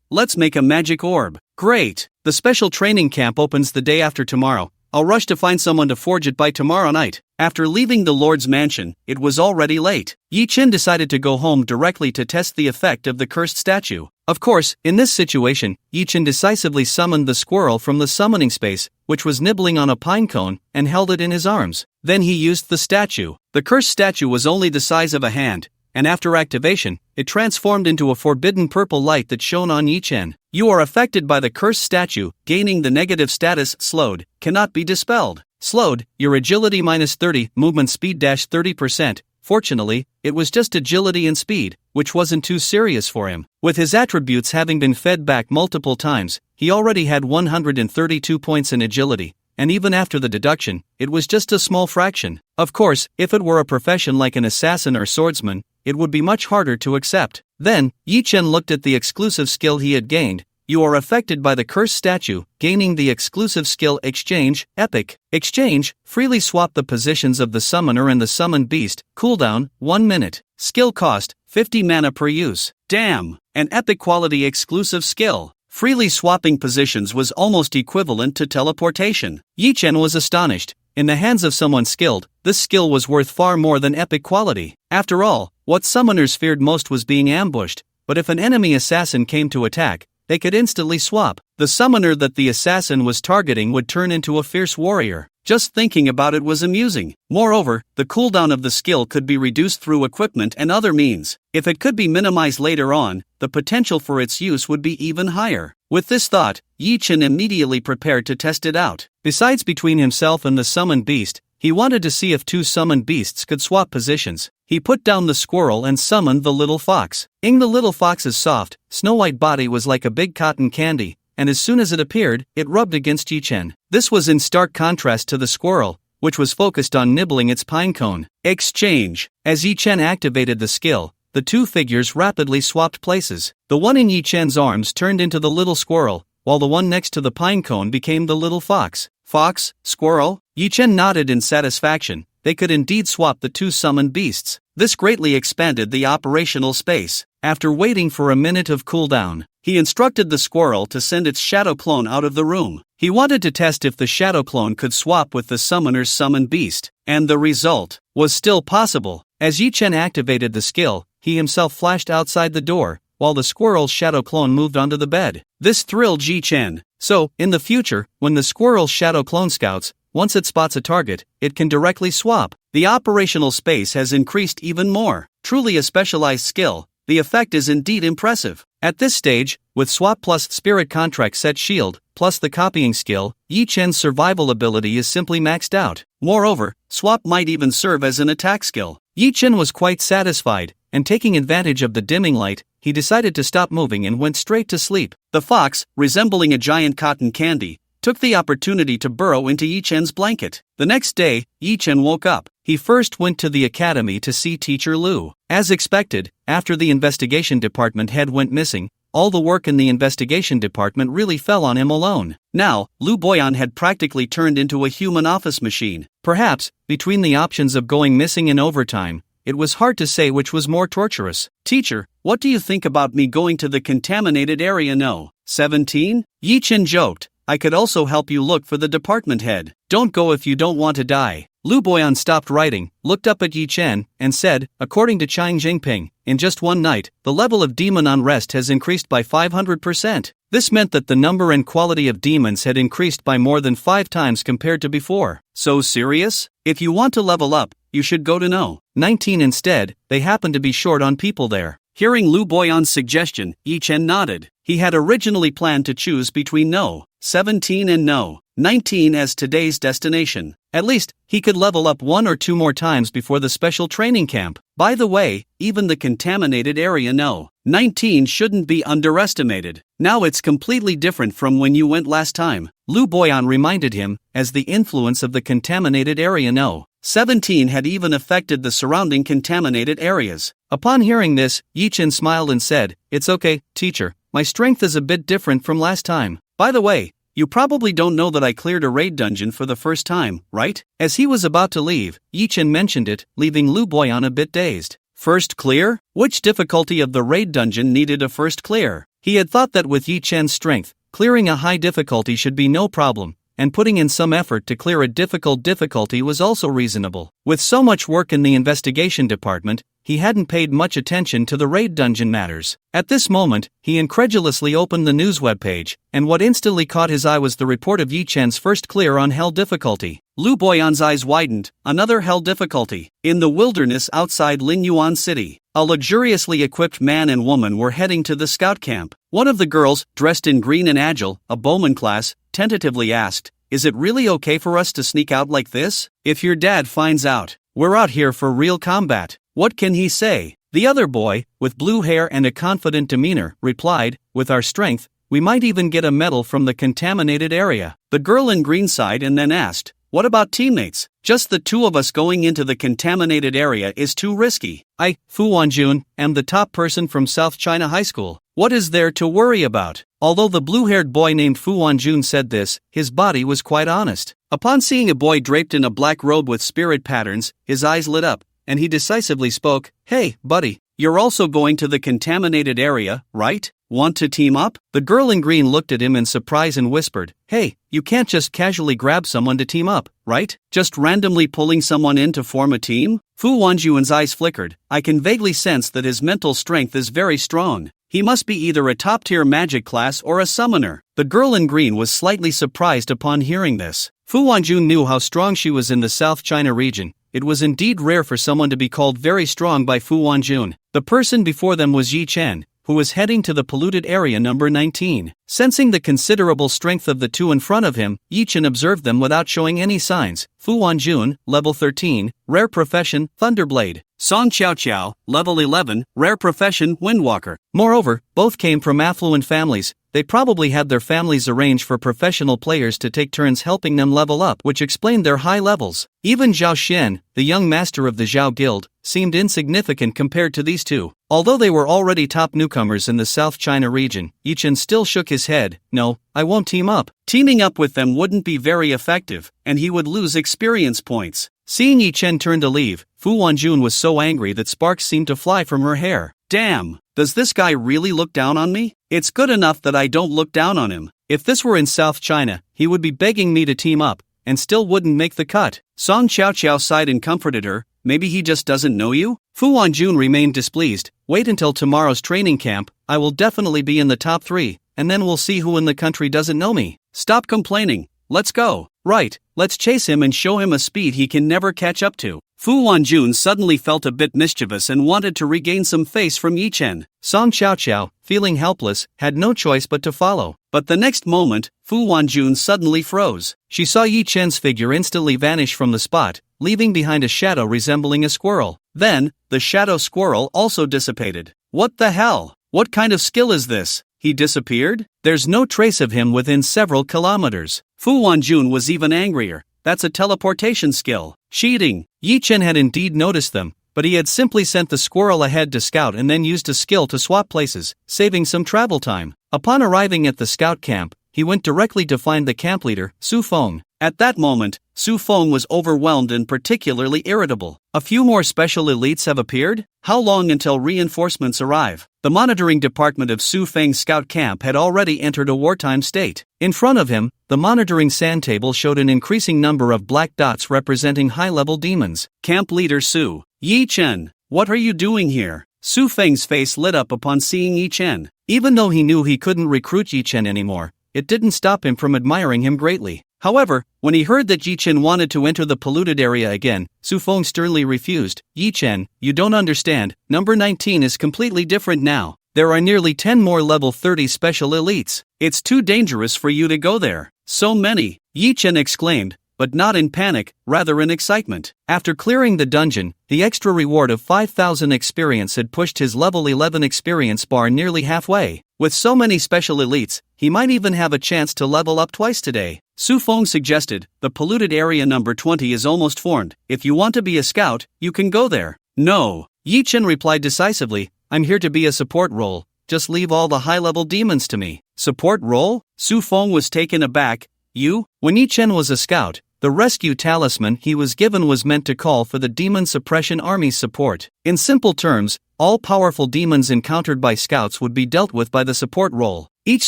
Let's make a magic orb." "Great! The special training camp opens the day after tomorrow. I'll rush to find someone to forge it by tomorrow night." After leaving the Lord's mansion, it was already late. Yi Chen decided to go home directly to test the effect of the cursed statue. Of course, in this situation, Yi Chen decisively summoned the squirrel from the summoning space, which was nibbling on a pine cone, and held it in his arms. Then he used the statue. The cursed statue was only the size of a hand, and after activation, it transformed into a forbidden purple light that shone on Yi Chen. "You are affected by the cursed statue, gaining the negative status slowed, cannot be dispelled. Slowed, your agility -30, movement speed -30%. Fortunately, it was just agility and speed, which wasn't too serious for him. With his attributes having been fed back multiple times, he already had 132 points in agility, and even after the deduction, it was just a small fraction. Of course, if it were a profession like an assassin or swordsman, it would be much harder to accept. Then, Yi Chen looked at the exclusive skill he had gained. "You are affected by the cursed statue, gaining the exclusive skill Exchange, Epic. Exchange, freely swap the positions of the summoner and the summoned beast, cooldown, 1 minute. Skill cost, 50 mana per use." Damn! An epic quality exclusive skill. Freely swapping positions was almost equivalent to teleportation. Yi Chen was astonished. In the hands of someone skilled, this skill was worth far more than epic quality. After all, what summoners feared most was being ambushed, but if an enemy assassin came to attack, they could instantly swap. The summoner that the assassin was targeting would turn into a fierce warrior. Just thinking about it was amusing. Moreover, the cooldown of the skill could be reduced through equipment and other means. If it could be minimized later on, the potential for its use would be even higher. With this thought, Yi Chen immediately prepared to test it out. Besides, between himself and the summoned beast, he wanted to see if 2 summoned beasts could swap positions. He put down the squirrel and summoned the little fox. The little fox's soft, snow-white body was like a big cotton candy, and as soon as it appeared, it rubbed against Yi Chen. This was in stark contrast to the squirrel, which was focused on nibbling its pine cone. Exchange. As Yi Chen activated the skill, the 2 figures rapidly swapped places. The one in Yi Chen's arms turned into the little squirrel, while the one next to the pine cone became the little fox. Fox, squirrel? Yi Chen nodded in satisfaction. They could indeed swap the 2 summoned beasts. This greatly expanded the operational space. After waiting for a minute of cooldown, he instructed the squirrel to send its shadow clone out of the room. He wanted to test if the shadow clone could swap with the summoner's summoned beast, and the result was still possible. As Yi Chen activated the skill, he himself flashed outside the door, while the squirrel's shadow clone moved onto the bed. This thrilled Yi Chen. So, in the future, when the squirrel's shadow clone scouts, once it spots a target, it can directly swap. The operational space has increased even more. Truly a specialized skill, the effect is indeed impressive. At this stage, with swap plus spirit contract set shield, plus the copying skill, Yi Chen's survival ability is simply maxed out. Moreover, swap might even serve as an attack skill. Yi Chen was quite satisfied, and taking advantage of the dimming light, he decided to stop moving and went straight to sleep. The fox, resembling a giant cotton candy, took the opportunity to burrow into Yi Chen's blanket. The next day, Yi Chen woke up. He first went to the academy to see teacher Lu. As expected, after the investigation department head went missing, all the work in the investigation department really fell on him alone. Now, Lu Boyan had practically turned into a human office machine. Perhaps, between the options of going missing and overtime, it was hard to say which was more torturous. Teacher, what do you think about me going to the contaminated area No. 17? Yi Chen joked. I could also help you look for the department head. Don't go if you don't want to die. Lu Boyan stopped writing, looked up at Yi Chen, and said, according to Chang Jingping, in just one night, the level of demon unrest has increased by 500%. This meant that the number and quality of demons had increased by more than 5 times compared to before. So serious? If you want to level up, you should go to No. 19 instead. They happen to be short on people there. Hearing Lu Boyan's suggestion, Yi Chen nodded. He had originally planned to choose between No. 17 and No. 19 as today's destination. At least, he could level up 1 or 2 more times before the special training camp. By the way, even the contaminated area No. 19 shouldn't be underestimated. Now it's completely different from when you went last time, Lu Boyan reminded him, as the influence of the contaminated area No. 17 had even affected the surrounding contaminated areas. Upon hearing this, Yi Chen smiled and said, It's okay, teacher, my strength is a bit different from last time. By the way, you probably don't know that I cleared a raid dungeon for the first time, right? As he was about to leave, Yi Chen mentioned it, leaving Lu Boyan a bit dazed. First clear? Which difficulty of the raid dungeon needed a first clear? He had thought that with Yi Chen's strength, clearing a high difficulty should be no problem, and putting in some effort to clear a difficult difficulty was also reasonable. With so much work in the investigation department, he hadn't paid much attention to the raid dungeon matters. At this moment, he incredulously opened the news webpage, and what instantly caught his eye was the report of Yi Chen's first clear on hell difficulty. Lu Boyan's eyes widened. Another hell difficulty. In the wilderness outside Linyuan City, a luxuriously equipped man and woman were heading to the scout camp. One of the girls, dressed in green and agile, a bowman class, tentatively asked, Is it really okay for us to sneak out like this? If your dad finds out, we're out here for real combat. What can he say? The other boy, with blue hair and a confident demeanor, replied, With our strength, we might even get a medal from the contaminated area. The girl in green sighed and then asked, What about teammates? Just the 2 of us going into the contaminated area is too risky. I, Fu Wanjun, am the top person from South China High School. What is there to worry about? Although the blue-haired boy named Fu Wanjun said this, his body was quite honest. Upon seeing a boy draped in a black robe with spirit patterns, his eyes lit up, and he decisively spoke, Hey, buddy, you're also going to the contaminated area, right? Want to team up? The girl in green looked at him in surprise and whispered, Hey, you can't just casually grab someone to team up, right? Just randomly pulling someone in to form a team? Fu Wanjuan's eyes flickered. I can vaguely sense that his mental strength is very strong. He must be either a top-tier magic class or a summoner. The girl in green was slightly surprised upon hearing this. Fu Wanjun knew how strong she was in the South China region. It was indeed rare for someone to be called very strong by Fu Wanjun. The person before them was Yi Chen, who was heading to the polluted area number 19. Sensing the considerable strength of the 2 in front of him, Yi Chen observed them without showing any signs. Fu Wanjun, level 13, rare profession, Thunderblade. Song Xiaoqiao, level 11, rare profession, Windwalker. Moreover, both came from affluent families. They probably had their families arrange for professional players to take turns helping them level up, which explained their high levels. Even Zhao Xian, the young master of the Zhao Guild, seemed insignificant compared to these 2. Although they were already top newcomers in the South China region, Yi Chen still shook his head. No, I won't team up. Teaming up with them wouldn't be very effective, and he would lose experience points. Seeing Yi Chen turn to leave, Fu Wanjun was so angry that sparks seemed to fly from her hair. Damn, does this guy really look down on me? It's good enough that I don't look down on him. If this were in South China, he would be begging me to team up, and still wouldn't make the cut. Song Xiaoqiao sighed and comforted her. Maybe he just doesn't know you? Fu Wanjun remained displeased. Wait until tomorrow's training camp, I will definitely be in the top 3, and then we'll see who in the country doesn't know me. Stop complaining. Let's go. Right, let's chase him and show him a speed he can never catch up to. Fu Wanjun suddenly felt a bit mischievous and wanted to regain some face from Yi Chen. Song Xiao, feeling helpless, had no choice but to follow. But the next moment, Fu Wanjun suddenly froze. She saw Yi Chen's figure instantly vanish from the spot, leaving behind a shadow resembling a squirrel. Then, the shadow squirrel also dissipated. What the hell? What kind of skill is this? He disappeared? There's no trace of him within several kilometers. Fu Wanjun was even angrier. That's a teleportation skill. Cheating. Yi Chen had indeed noticed them, but he had simply sent the squirrel ahead to scout and then used a skill to swap places, saving some travel time. Upon arriving at the scout camp, he went directly to find the camp leader, Su Feng. At that moment, Su Feng was overwhelmed and particularly irritable. A few more special elites have appeared? How long until reinforcements arrive? The monitoring department of Su Feng's scout camp had already entered a wartime state. In front of him, the monitoring sand table showed an increasing number of black dots representing high-level demons. Camp leader Su. Yi Chen, what are you doing here? Su Feng's face lit up upon seeing Yi Chen. Even though he knew he couldn't recruit Yi Chen anymore, it didn't stop him from admiring him greatly. However, when he heard that Yi Chen wanted to enter the polluted area again, Su Feng sternly refused. Yi Chen, you don't understand, number 19 is completely different now. There are nearly 10 more level 30 special elites. It's too dangerous for you to go there. So many, Yi Chen exclaimed, but not in panic, rather in excitement. After clearing the dungeon, the extra reward of 5,000 experience had pushed his level 11 experience bar nearly halfway. With so many special elites, he might even have a chance to level up twice today. Su Feng suggested, the polluted area number 20 is almost formed. If you want to be a scout, you can go there. No, Yi Chen replied decisively, I'm here to be a support role. Just leave all the high-level demons to me. Support role? Su Feng was taken aback. You? When Yi Chen was a scout, the rescue talisman he was given was meant to call for the demon suppression army's support. In simple terms, all powerful demons encountered by scouts would be dealt with by the support role. Each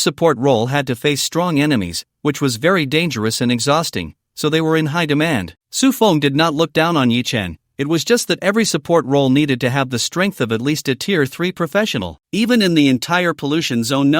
support role had to face strong enemies, which was very dangerous and exhausting, so they were in high demand. Su Feng did not look down on Yi Chen. It was just that every support role needed to have the strength of at least a tier 3 professional. Even in the entire pollution zone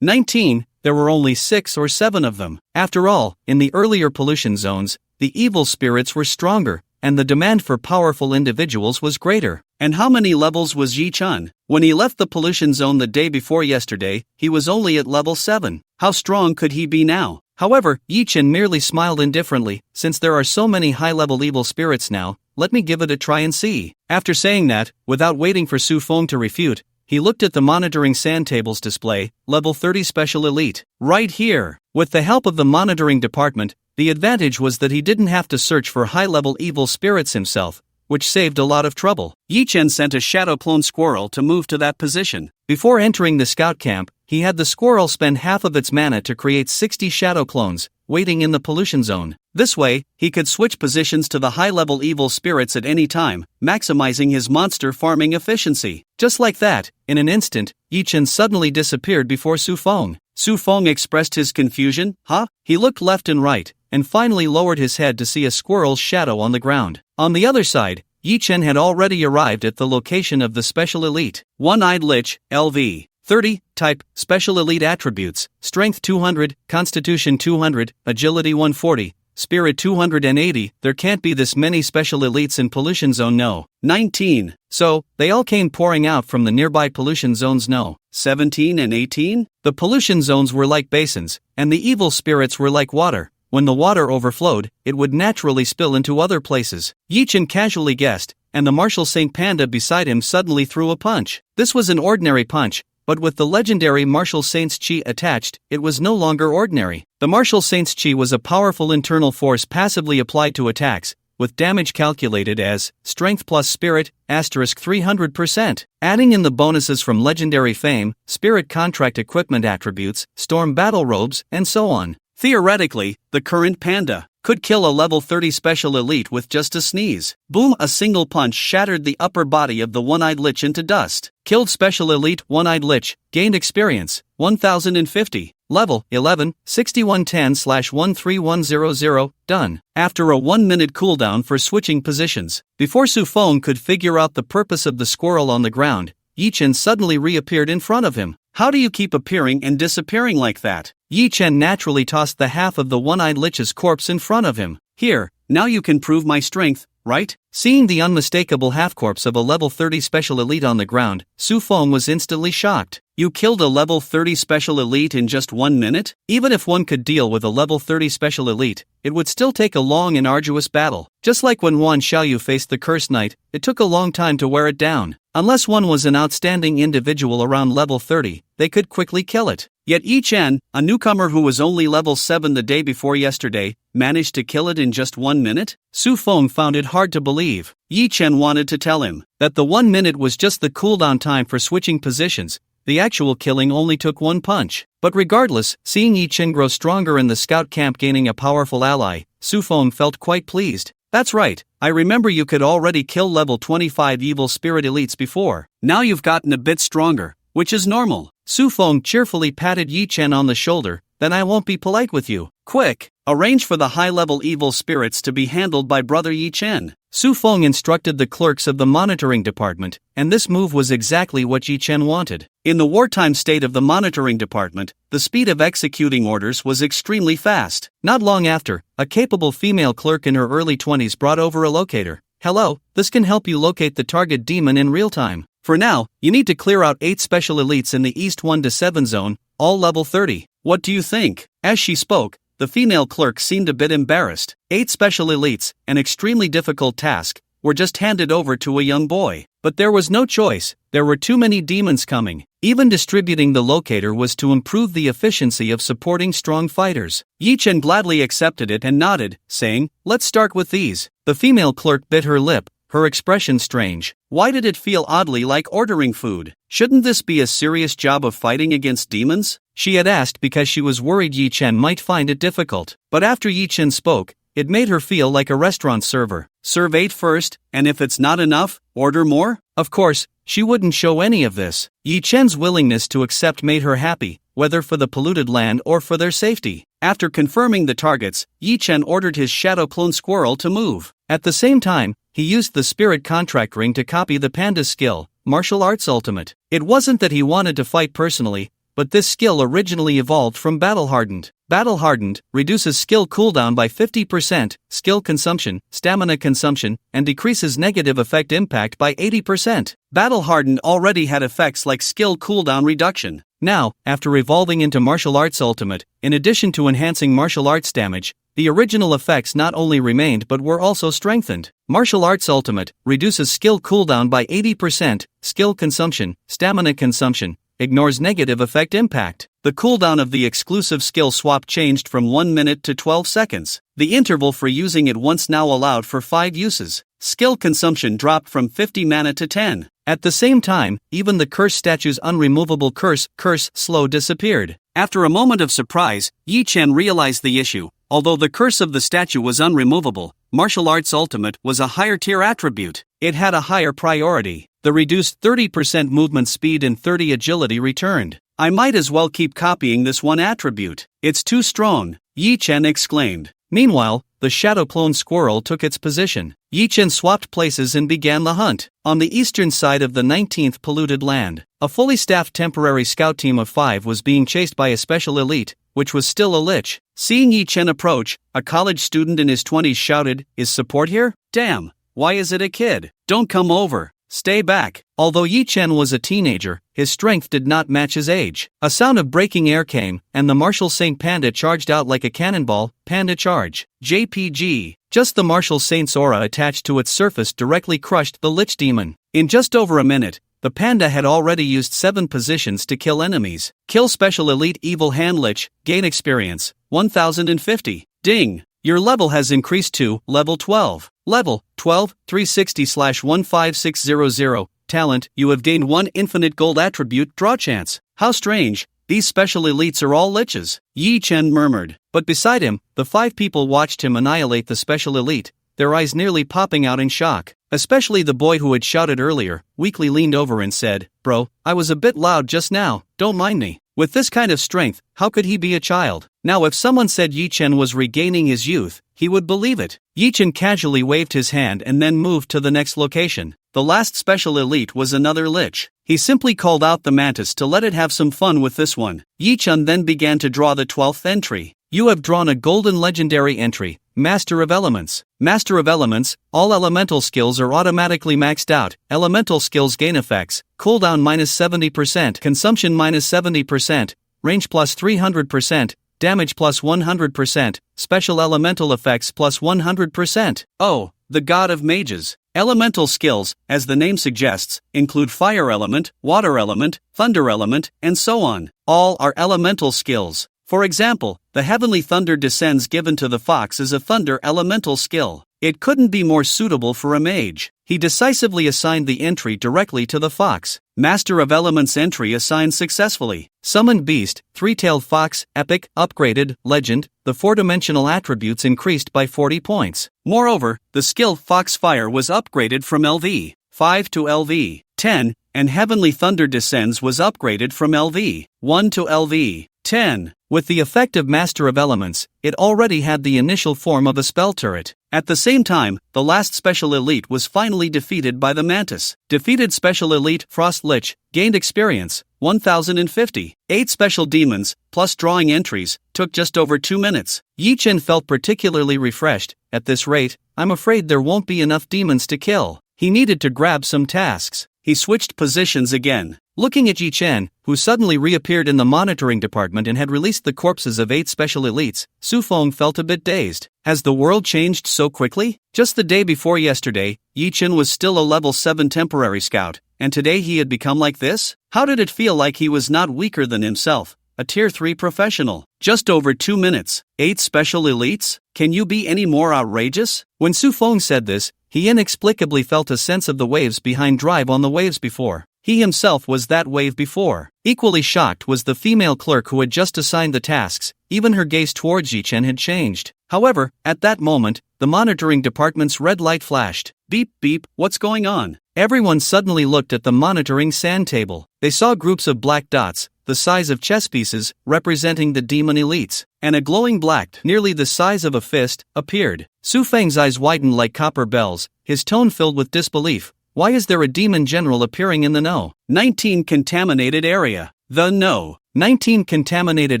19, there were only 6 or 7 of them. After all, in the earlier pollution zones, the evil spirits were stronger, and the demand for powerful individuals was greater. And how many levels was Yi Chen? When he left the pollution zone the day before yesterday, he was only at level 7. How strong could he be now? However, Yi Chen merely smiled indifferently. Since there are so many high-level evil spirits now, let me give it a try and see. After saying that, without waiting for Su Feng to refute, he looked at the monitoring sand table's display, level 30 special elite. Right here. With the help of the monitoring department, the advantage was that he didn't have to search for high-level evil spirits himself, which saved a lot of trouble. Yi Chen sent a shadow clone squirrel to move to that position. Before entering the scout camp, he had the squirrel spend half of its mana to create 60 shadow clones, waiting in the pollution zone. This way, he could switch positions to the high-level evil spirits at any time, maximizing his monster farming efficiency. Just like that, in an instant, Yi Chen suddenly disappeared before Su Feng. Su Feng expressed his confusion. He looked left and right, and finally lowered his head to see a squirrel's shadow on the ground. On the other side, Yi Chen had already arrived at the location of the special elite. One-Eyed Lich, LV. 30, type, special elite attributes, strength 200, constitution 200, agility 140, spirit 280, there can't be this many special elites in pollution zone 19. So, they all came pouring out from the nearby pollution zones 17 and 18? The pollution zones were like basins, and the evil spirits were like water. When the water overflowed, it would naturally spill into other places. Yi Chen casually guessed, and the martial Saint Panda beside him suddenly threw a punch. This was an ordinary punch, but with the legendary Martial Saint's Chi attached, it was no longer ordinary. The Martial Saint's Chi was a powerful internal force passively applied to attacks, with damage calculated as strength plus spirit, asterisk 300%. Adding in the bonuses from legendary fame, spirit contract equipment attributes, storm battle robes, and so on. Theoretically, the current panda could kill a level 30 special elite with just a sneeze. Boom! A single punch shattered the upper body of the One-Eyed Lich into dust. Killed special elite One-Eyed Lich, gained experience, 1050, level 11, 6110/13100, done. After a 1-minute cooldown for switching positions, before Su Feng could figure out the purpose of the squirrel on the ground, Yi Chen suddenly reappeared in front of him. How do you keep appearing and disappearing like that? Yi Chen naturally tossed the half of the One-Eyed Lich's corpse in front of him. Here, now you can prove my strength, right? Seeing the unmistakable half-corpse of a level 30 special elite on the ground, Su Feng was instantly shocked. You killed a level 30 special elite in just 1 minute? Even if one could deal with a level 30 special elite, it would still take a long and arduous battle. Just like when Wan Xiaoyu faced the Cursed Knight, it took a long time to wear it down. Unless one was an outstanding individual around level 30, they could quickly kill it. Yet Yi Chen, a newcomer who was only level 7 the day before yesterday, managed to kill it in just 1 minute? Su Feng found it hard to believe. Yi Chen wanted to tell him that the 1 minute was just the cooldown time for switching positions. The actual killing only took 1 punch. But regardless, seeing Yi Chen grow stronger in the scout camp gaining a powerful ally, Su Feng felt quite pleased. That's right, I remember you could already kill level 25 evil spirit elites before. Now you've gotten a bit stronger, which is normal. Su Feng cheerfully patted Yi Chen on the shoulder. Then I won't be polite with you. Quick, arrange for the high-level evil spirits to be handled by Brother Yi Chen. Su Feng instructed the clerks of the monitoring department, and this move was exactly what Yi Chen wanted. In the wartime state of the monitoring department, the speed of executing orders was extremely fast. Not long after, a capable female clerk in her early 20s brought over a locator. Hello, this can help you locate the target demon in real time. For now, you need to clear out 8 special elites in the East 1 to 7 zone, all level 30. What do you think? As she spoke, the female clerk seemed a bit embarrassed. 8 special elites, an extremely difficult task, were just handed over to a young boy. But there was no choice, there were too many demons coming. Even distributing the locator was to improve the efficiency of supporting strong fighters. Yi Chen gladly accepted it and nodded, saying, let's start with these. The female clerk bit her lip, her expression strange. Why did it feel oddly like ordering food? Shouldn't this be a serious job of fighting against demons? She had asked because she was worried Yi Chen might find it difficult. But after Yi Chen spoke, it made her feel like a restaurant server. Serve 8 first, and if it's not enough, order more? Of course, she wouldn't show any of this. Yi Chen's willingness to accept made her happy, whether for the polluted land or for their safety. After confirming the targets, Yi Chen ordered his shadow clone squirrel to move. At the same time, he used the spirit contract ring to copy the panda's skill, martial arts ultimate. It wasn't that he wanted to fight personally, but this skill originally evolved from Battle Hardened. Battle Hardened reduces skill cooldown by 50%, skill consumption, stamina consumption, and decreases negative effect impact by 80%. Battle Hardened already had effects like skill cooldown reduction. Now, after evolving into Martial Arts Ultimate, in addition to enhancing martial arts damage, the original effects not only remained but were also strengthened. Martial Arts Ultimate reduces skill cooldown by 80%, skill consumption, stamina consumption, ignores negative effect impact. The cooldown of the exclusive skill swap changed from 1 minute to 12 seconds. The interval for using it once now allowed for 5 uses. Skill consumption dropped from 50 mana to 10. At the same time, even the curse statue's unremovable curse slow disappeared. After a moment of surprise, Yi Chen realized the issue. Although the curse of the statue was unremovable, Martial Arts Ultimate was a higher tier attribute. It had a higher priority. The reduced 30% movement speed and 30 agility returned. I might as well keep copying this one attribute. It's too strong, Yi Chen exclaimed. Meanwhile, the shadow clone squirrel took its position. Yi Chen swapped places and began the hunt. On the eastern side of the 19th polluted land, a fully staffed temporary scout team of 5 was being chased by a special elite, which was still a lich. Seeing Yi Chen approach, a college student in his 20s shouted, "Is support here? Damn, why is it a kid? Don't come over. Stay back." Although Yi Chen was a teenager, his strength did not match his age. A sound of breaking air came, and the martial Saint Panda charged out like a cannonball. Panda charge. JPG. Just the martial Saint's aura attached to its surface directly crushed the Lich Demon. In just over a minute, the panda had already used 7 positions to kill enemies. Kill Special Elite Evil Hand Lich, gain experience, 1050. Ding! Your level has increased to level 12. Level 12, 360/15600. Talent, you have gained 1 infinite gold attribute draw chance. How strange, these special elites are all liches, Yi Chen murmured. But beside him, the 5 people watched him annihilate the special elite, their eyes nearly popping out in shock. Especially the boy who had shouted earlier, weakly leaned over and said, "Bro, I was a bit loud just now, don't mind me." With this kind of strength, how could he be a child? Now if someone said Yi Chen was regaining his youth, he would believe it. Yi Chen casually waved his hand and then moved to the next location. The last special elite was another lich. He simply called out the mantis to let it have some fun with this one. Yi Chen then began to draw the 12th entry. You have drawn a golden legendary entry, Master of Elements. Master of Elements, all elemental skills are automatically maxed out. Elemental skills gain effects, cooldown -70%, consumption -70%, range +300%, damage +100%, special elemental effects +100%. Oh, the God of Mages. Elemental skills, as the name suggests, include fire element, water element, thunder element, and so on. All are elemental skills. For example, the heavenly thunder descends given to the fox is a thunder elemental skill. It couldn't be more suitable for a mage. He decisively assigned the entry directly to the fox. Master of Elements entry assigned successfully. Summoned Beast, Three-Tailed Fox, Epic, Upgraded, Legend, the four-dimensional attributes increased by 40 points. Moreover, the skill Foxfire was upgraded from LV 5 to LV 10, and Heavenly Thunder Descends was upgraded from LV 1 to LV 10. With the effect of Master of Elements, it already had the initial form of a spell turret. At the same time, the last Special Elite was finally defeated by the Mantis. Defeated Special Elite Frost Lich, gained experience, 1050. 8 Special Demons, plus drawing entries, took just over 2 minutes. Yi Chen felt particularly refreshed. At this rate, I'm afraid there won't be enough demons to kill. He needed to grab some tasks. He switched positions again. Looking at Yi Chen, who suddenly reappeared in the monitoring department and had released the corpses of 8 special elites, Su Feng felt a bit dazed. Has the world changed so quickly? Just the day before yesterday, Yi Chen was still a level 7 temporary scout, and today he had become like this? How did it feel like he was not weaker than himself? A tier 3 professional. Just over 2 minutes. 8 special elites? Can you be any more outrageous? When Su Feng said this, he inexplicably felt a sense of the waves behind Drive on the waves before. He himself was that wave before. Equally shocked was the female clerk who had just assigned the tasks. Even her gaze towards Yi Chen had changed. However, at that moment, the monitoring department's red light flashed. Beep beep, what's going on? Everyone suddenly looked at the monitoring sand table. They saw groups of black dots, the size of chess pieces, representing the demon elites, and a glowing black, nearly the size of a fist, appeared. Su Feng's eyes widened like copper bells, his tone filled with disbelief. Why is there a demon general appearing in the No. 19 contaminated area? The No. 19 contaminated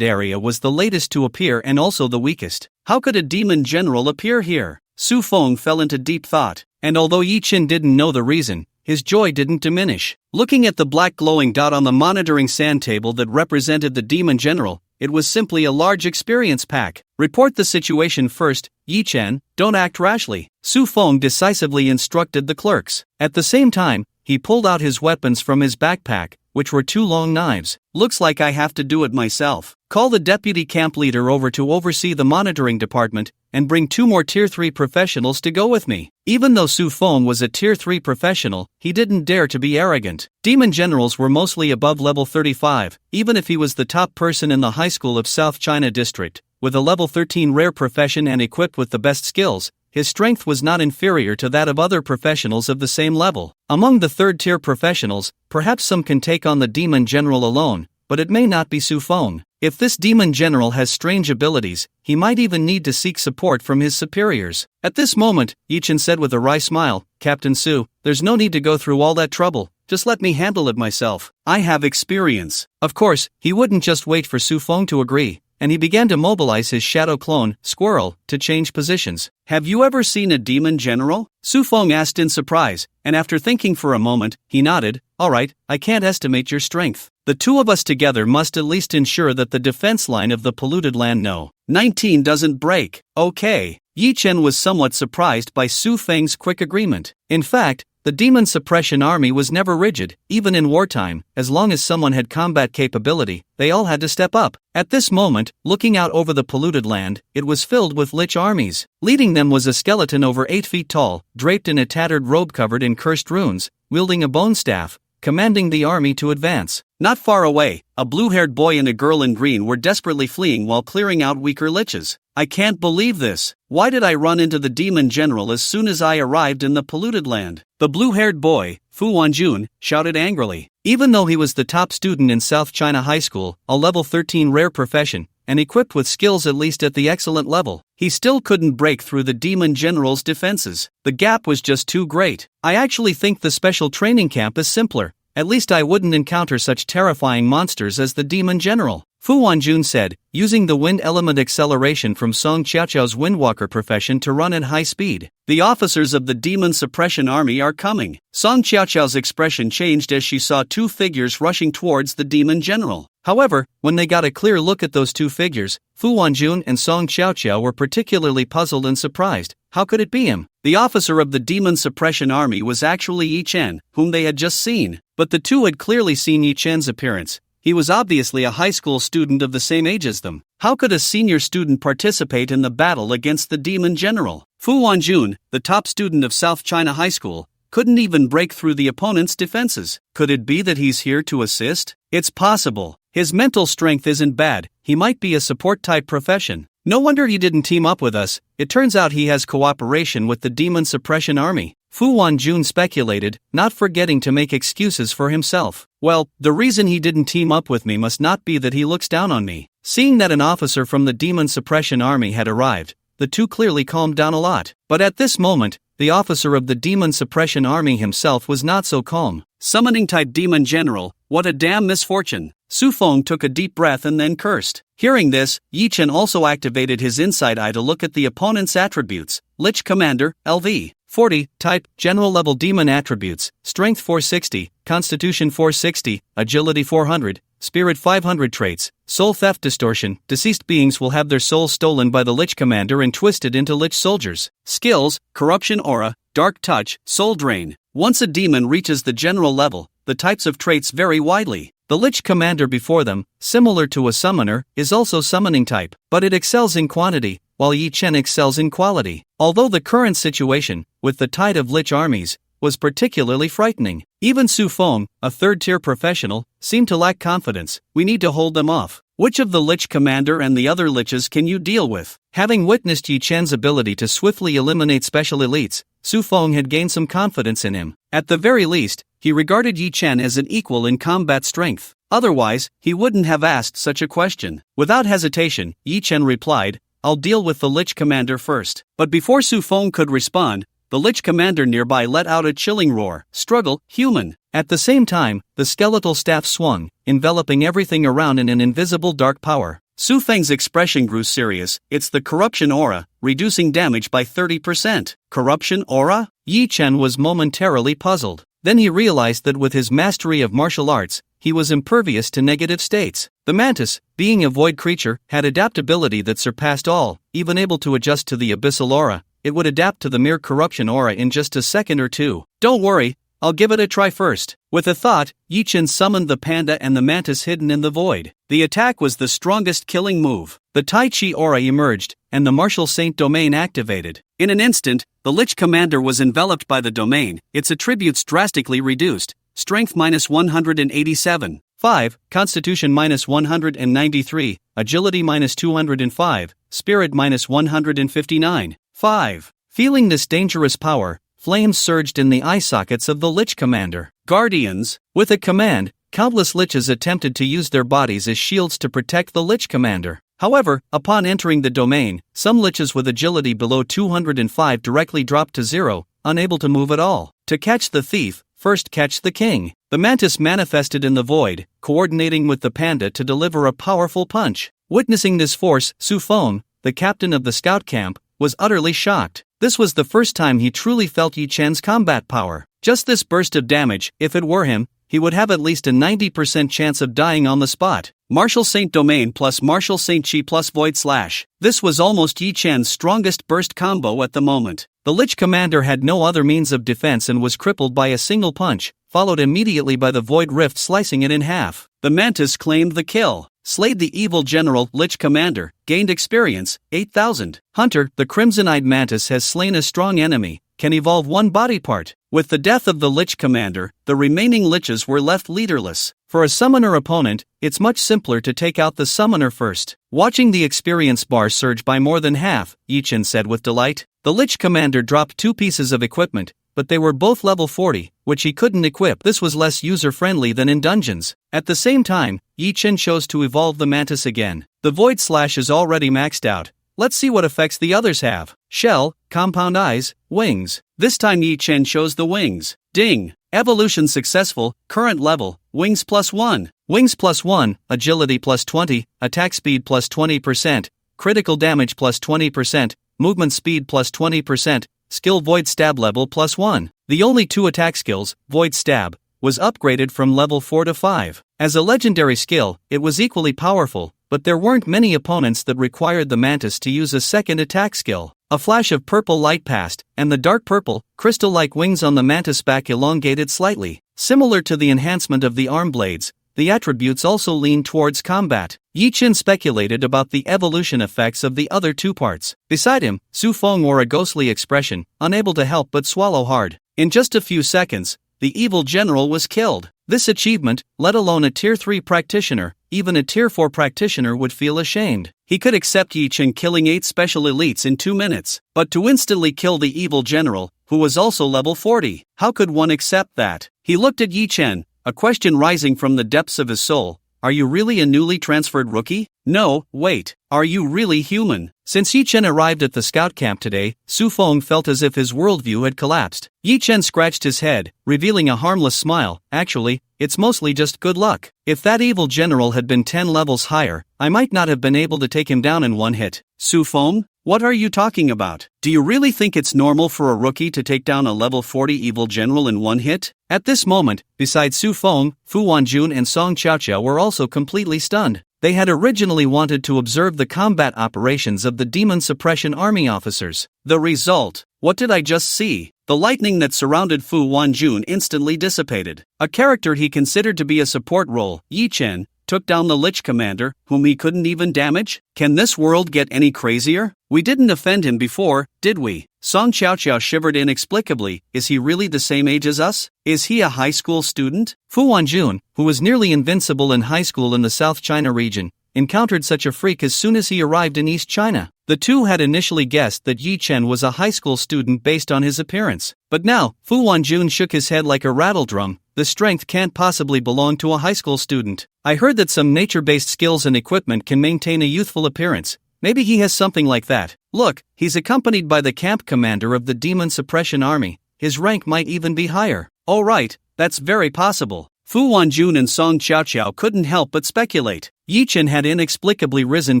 area was the latest to appear and also the weakest. How could a demon general appear here? Su Feng fell into deep thought, and although Yi Chen didn't know the reason, his joy didn't diminish. Looking at the black glowing dot on the monitoring sand table that represented the demon general, it was simply a large experience pack. Report the situation first, Yi Chen, don't act rashly. Su Feng decisively instructed the clerks. At the same time, he pulled out his weapons from his backpack, which were 2 long knives. Looks like I have to do it myself. Call the deputy camp leader over to oversee the monitoring department, and bring 2 more tier 3 professionals to go with me. Even though Su Feng was a tier 3 professional, he didn't dare to be arrogant. Demon generals were mostly above level 35, even if he was the top person in the high school of South China District. With a level 13 rare profession and equipped with the best skills, his strength was not inferior to that of other professionals of the same level. Among the third-tier professionals, perhaps some can take on the demon general alone, but it may not be Su Feng. If this demon general has strange abilities, he might even need to seek support from his superiors. At this moment, Yi Chen said with a wry smile, Captain Su, there's no need to go through all that trouble, just let me handle it myself. I have experience. Of course, he wouldn't just wait for Su Feng to agree, and he began to mobilize his shadow clone, Squirrel, to change positions. Have you ever seen a demon general? Su Feng asked in surprise, and after thinking for a moment, he nodded. Alright, I can't estimate your strength. The 2 of us together must at least ensure that the defense line of the polluted land No. 19 doesn't break. Okay. Yi Chen was somewhat surprised by Su Feng's quick agreement. In fact, the demon suppression army was never rigid. Even in wartime, as long as someone had combat capability, they all had to step up. At this moment, looking out over the polluted land, it was filled with lich armies. Leading them was a skeleton over 8 feet tall, draped in a tattered robe covered in cursed runes, wielding a bone staff, commanding the army to advance. Not far away, a blue-haired boy and a girl in green were desperately fleeing while clearing out weaker liches. I can't believe this. Why did I run into the demon general as soon as I arrived in the polluted land? The blue-haired boy, Fu Wanjun, shouted angrily. Even though he was the top student in South China High School, a level 13 rare profession, and equipped with skills at least at the excellent level, he still couldn't break through the demon general's defenses. The gap was just too great. I actually think the special training camp is simpler. At least I wouldn't encounter such terrifying monsters as the demon general. Fu Wanjun said, using the wind element acceleration from Song Xiaoqiao's windwalker profession to run at high speed. The officers of the Demon Suppression Army are coming. Song Xiaoqiao's expression changed as she saw two figures rushing towards the demon general. However, when they got a clear look at those two figures, Fu Wanjun and Song Xiaoqiao were particularly puzzled and surprised. How could it be him? The officer of the Demon Suppression Army was actually Yi Chen, whom they had just seen. But the two had clearly seen Yi Chen's appearance. He was obviously a high school student of the same age as them. How could a senior student participate in the battle against the demon general? Fu Wanjun, the top student of South China High School, couldn't even break through the opponent's defenses. Could it be that he's here to assist? It's possible. His mental strength isn't bad. He might be a support-type profession. No wonder he didn't team up with us. It turns out he has cooperation with the Demon Suppression Army. Fu Wanjun speculated, not forgetting to make excuses for himself. Well, the reason he didn't team up with me must not be that he looks down on me. Seeing that an officer from the Demon Suppression Army had arrived, the two clearly calmed down a lot. But at this moment, the officer of the Demon Suppression Army himself was not so calm. Summoning-type demon general, what a damn misfortune. Su Feng took a deep breath and then cursed. Hearing this, Yi Chen also activated his insight eye to look at the opponent's attributes. Lich Commander, LV. 40, type, general level demon attributes, strength 460, constitution 460, agility 400, spirit 500 traits, soul theft distortion, deceased beings will have their souls stolen by the Lich Commander and twisted into Lich soldiers. Skills, corruption aura, dark touch, soul drain. Once a demon reaches the general level, the types of traits vary widely. The Lich Commander before them, similar to a summoner, is also summoning type, but it excels in quantity, while Yi Chen excels in quality. Although the current situation, with the tide of Lich armies, was particularly frightening, even Su Feng, a third-tier professional, seemed to lack confidence. We need to hold them off. Which of the Lich Commander and the other Liches can you deal with? Having witnessed Yi Chen's ability to swiftly eliminate special elites, Su Feng had gained some confidence in him. At the very least, he regarded Yi Chen as an equal in combat strength. Otherwise, he wouldn't have asked such a question. Without hesitation, Yi Chen replied, I'll deal with the Lich Commander first. But before Su Feng could respond, the Lich Commander nearby let out a chilling roar. Struggle, human. At the same time, the skeletal staff swung, enveloping everything around in an invisible dark power. Su Feng's expression grew serious. It's the corruption aura, reducing damage by 30%. Corruption aura? Yi Chen was momentarily puzzled. Then he realized that with his mastery of martial arts, he was impervious to negative states. The mantis, being a void creature, had adaptability that surpassed all, even able to adjust to the abyssal aura. It would adapt to the mere corruption aura in just a second or two. Don't worry, I'll give it a try first. With a thought, Yi Chen summoned the panda and the mantis hidden in the void. The attack was the strongest killing move. The Tai Chi aura emerged, and the martial saint domain activated. In an instant, the Lich Commander was enveloped by the domain, its attributes drastically reduced. Strength minus 187. 5, Constitution minus 193, Agility minus 205, Spirit minus 159. 5. Feeling this dangerous power, flames surged in the eye sockets of the Lich Commander. Guardians. With a command, countless Liches attempted to use their bodies as shields to protect the Lich Commander. However, upon entering the domain, some Liches with agility below 205 directly dropped to 0, unable to move at all. To catch the thief, first catch the king. The mantis manifested in the void, coordinating with the panda to deliver a powerful punch. Witnessing this force, Su Feng, the captain of the scout camp, was utterly shocked. This was the first time he truly felt Yi Chen's combat power. Just this burst of damage, if it were him, he would have at least a 90% chance of dying on the spot. Martial Saint Domain plus Martial Saint Chi plus Void Slash. This was almost Yi Chen's strongest burst combo at the moment. The Lich Commander had no other means of defense and was crippled by a single punch, followed immediately by the Void Rift slicing it in half. The Mantis claimed the kill. Slayed the evil general Lich Commander, gained experience, 8,000. Hunter, the Crimson-Eyed Mantis has slain a strong enemy, can evolve one body part. With the death of the Lich Commander, the remaining Liches were left leaderless. For a summoner opponent, it's much simpler to take out the summoner first. Watching the experience bar surge by more than half, Yi Chen said with delight. The Lich Commander dropped 2 pieces of equipment, but they were both level 40, which he couldn't equip. This was less user-friendly than in dungeons. At the same time, Yi Chen chose to evolve the Mantis again. The Void Slash is already maxed out, Let's see what effects the others have. Shell, compound eyes, wings. This time Yi Chen chose the wings. Ding! Evolution successful, current level, wings +1. Wings +1, agility +20, attack speed +20%, critical damage +20%, movement speed +20%, skill void stab level +1. The only two attack skills, void stab, was upgraded from level 4 to 5. As a legendary skill, it was equally powerful, but there weren't many opponents that required the mantis to use a second attack skill. A flash of purple light passed, and the dark purple, crystal-like wings on the mantis back elongated slightly. Similar to the enhancement of the arm blades, the attributes also leaned towards combat. Yi Chen speculated about the evolution effects of the other two parts. Beside him, Su Feng wore a ghostly expression, unable to help but swallow hard. In just a few seconds, the evil general was killed. This achievement, let alone a Tier 3 practitioner, even a Tier 4 practitioner would feel ashamed. He could accept Yi Chen killing 8 special elites in 2 minutes, but to instantly kill the evil general, who was also level 40, how could one accept that? He looked at Yi Chen, a question rising from the depths of his soul. Are you really a newly transferred rookie? No, wait, are you really human? Since Yi Chen arrived at the scout camp today, Su Feng felt as if his worldview had collapsed. Yi Chen scratched his head, revealing a harmless smile. Actually, it's mostly just good luck. If that evil general had been 10 levels higher, I might not have been able to take him down in one hit. Su Feng? What are you talking about? Do you really think it's normal for a rookie to take down a level 40 evil general in one hit? At this moment, besides Su Feng, Fu Wanjun and Song Qiaoqiao were also completely stunned. They had originally wanted to observe the combat operations of the Demon Suppression Army officers. The result? What did I just see? The lightning that surrounded Fu Wanjun instantly dissipated. A character he considered to be a support role, Yi Chen, took down the Lich Commander, whom he couldn't even damage? Can this world get any crazier? We didn't offend him before, did we? Song Qiaoqiao shivered inexplicably. Is he really the same age as us? Is he a high school student? Fu Wanjun, who was nearly invincible in high school in the South China region, encountered such a freak as soon as he arrived in East China. The two had initially guessed that Yi Chen was a high school student based on his appearance. But now, Fu Wanjun shook his head like a rattledrum. The strength can't possibly belong to a high school student. I heard that some nature-based skills and equipment can maintain a youthful appearance. Maybe he has something like that. Look, he's accompanied by the camp commander of the Demon Suppression Army. His rank might even be higher. Oh right, that's very possible. Fu Wanjun and Song Qiaoqiao couldn't help but speculate. Yi Chen had inexplicably risen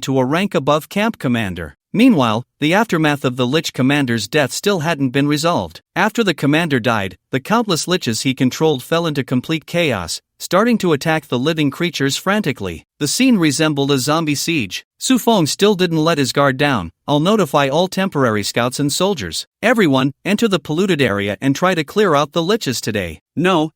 to a rank above camp commander. Meanwhile, the aftermath of the Lich Commander's death still hadn't been resolved. After the commander died, the countless liches he controlled fell into complete chaos, starting to attack the living creatures frantically. The scene resembled a zombie siege. Su Feng still didn't let his guard down. I'll notify all temporary scouts and soldiers. Everyone, enter the polluted area and try to clear out the liches today. No.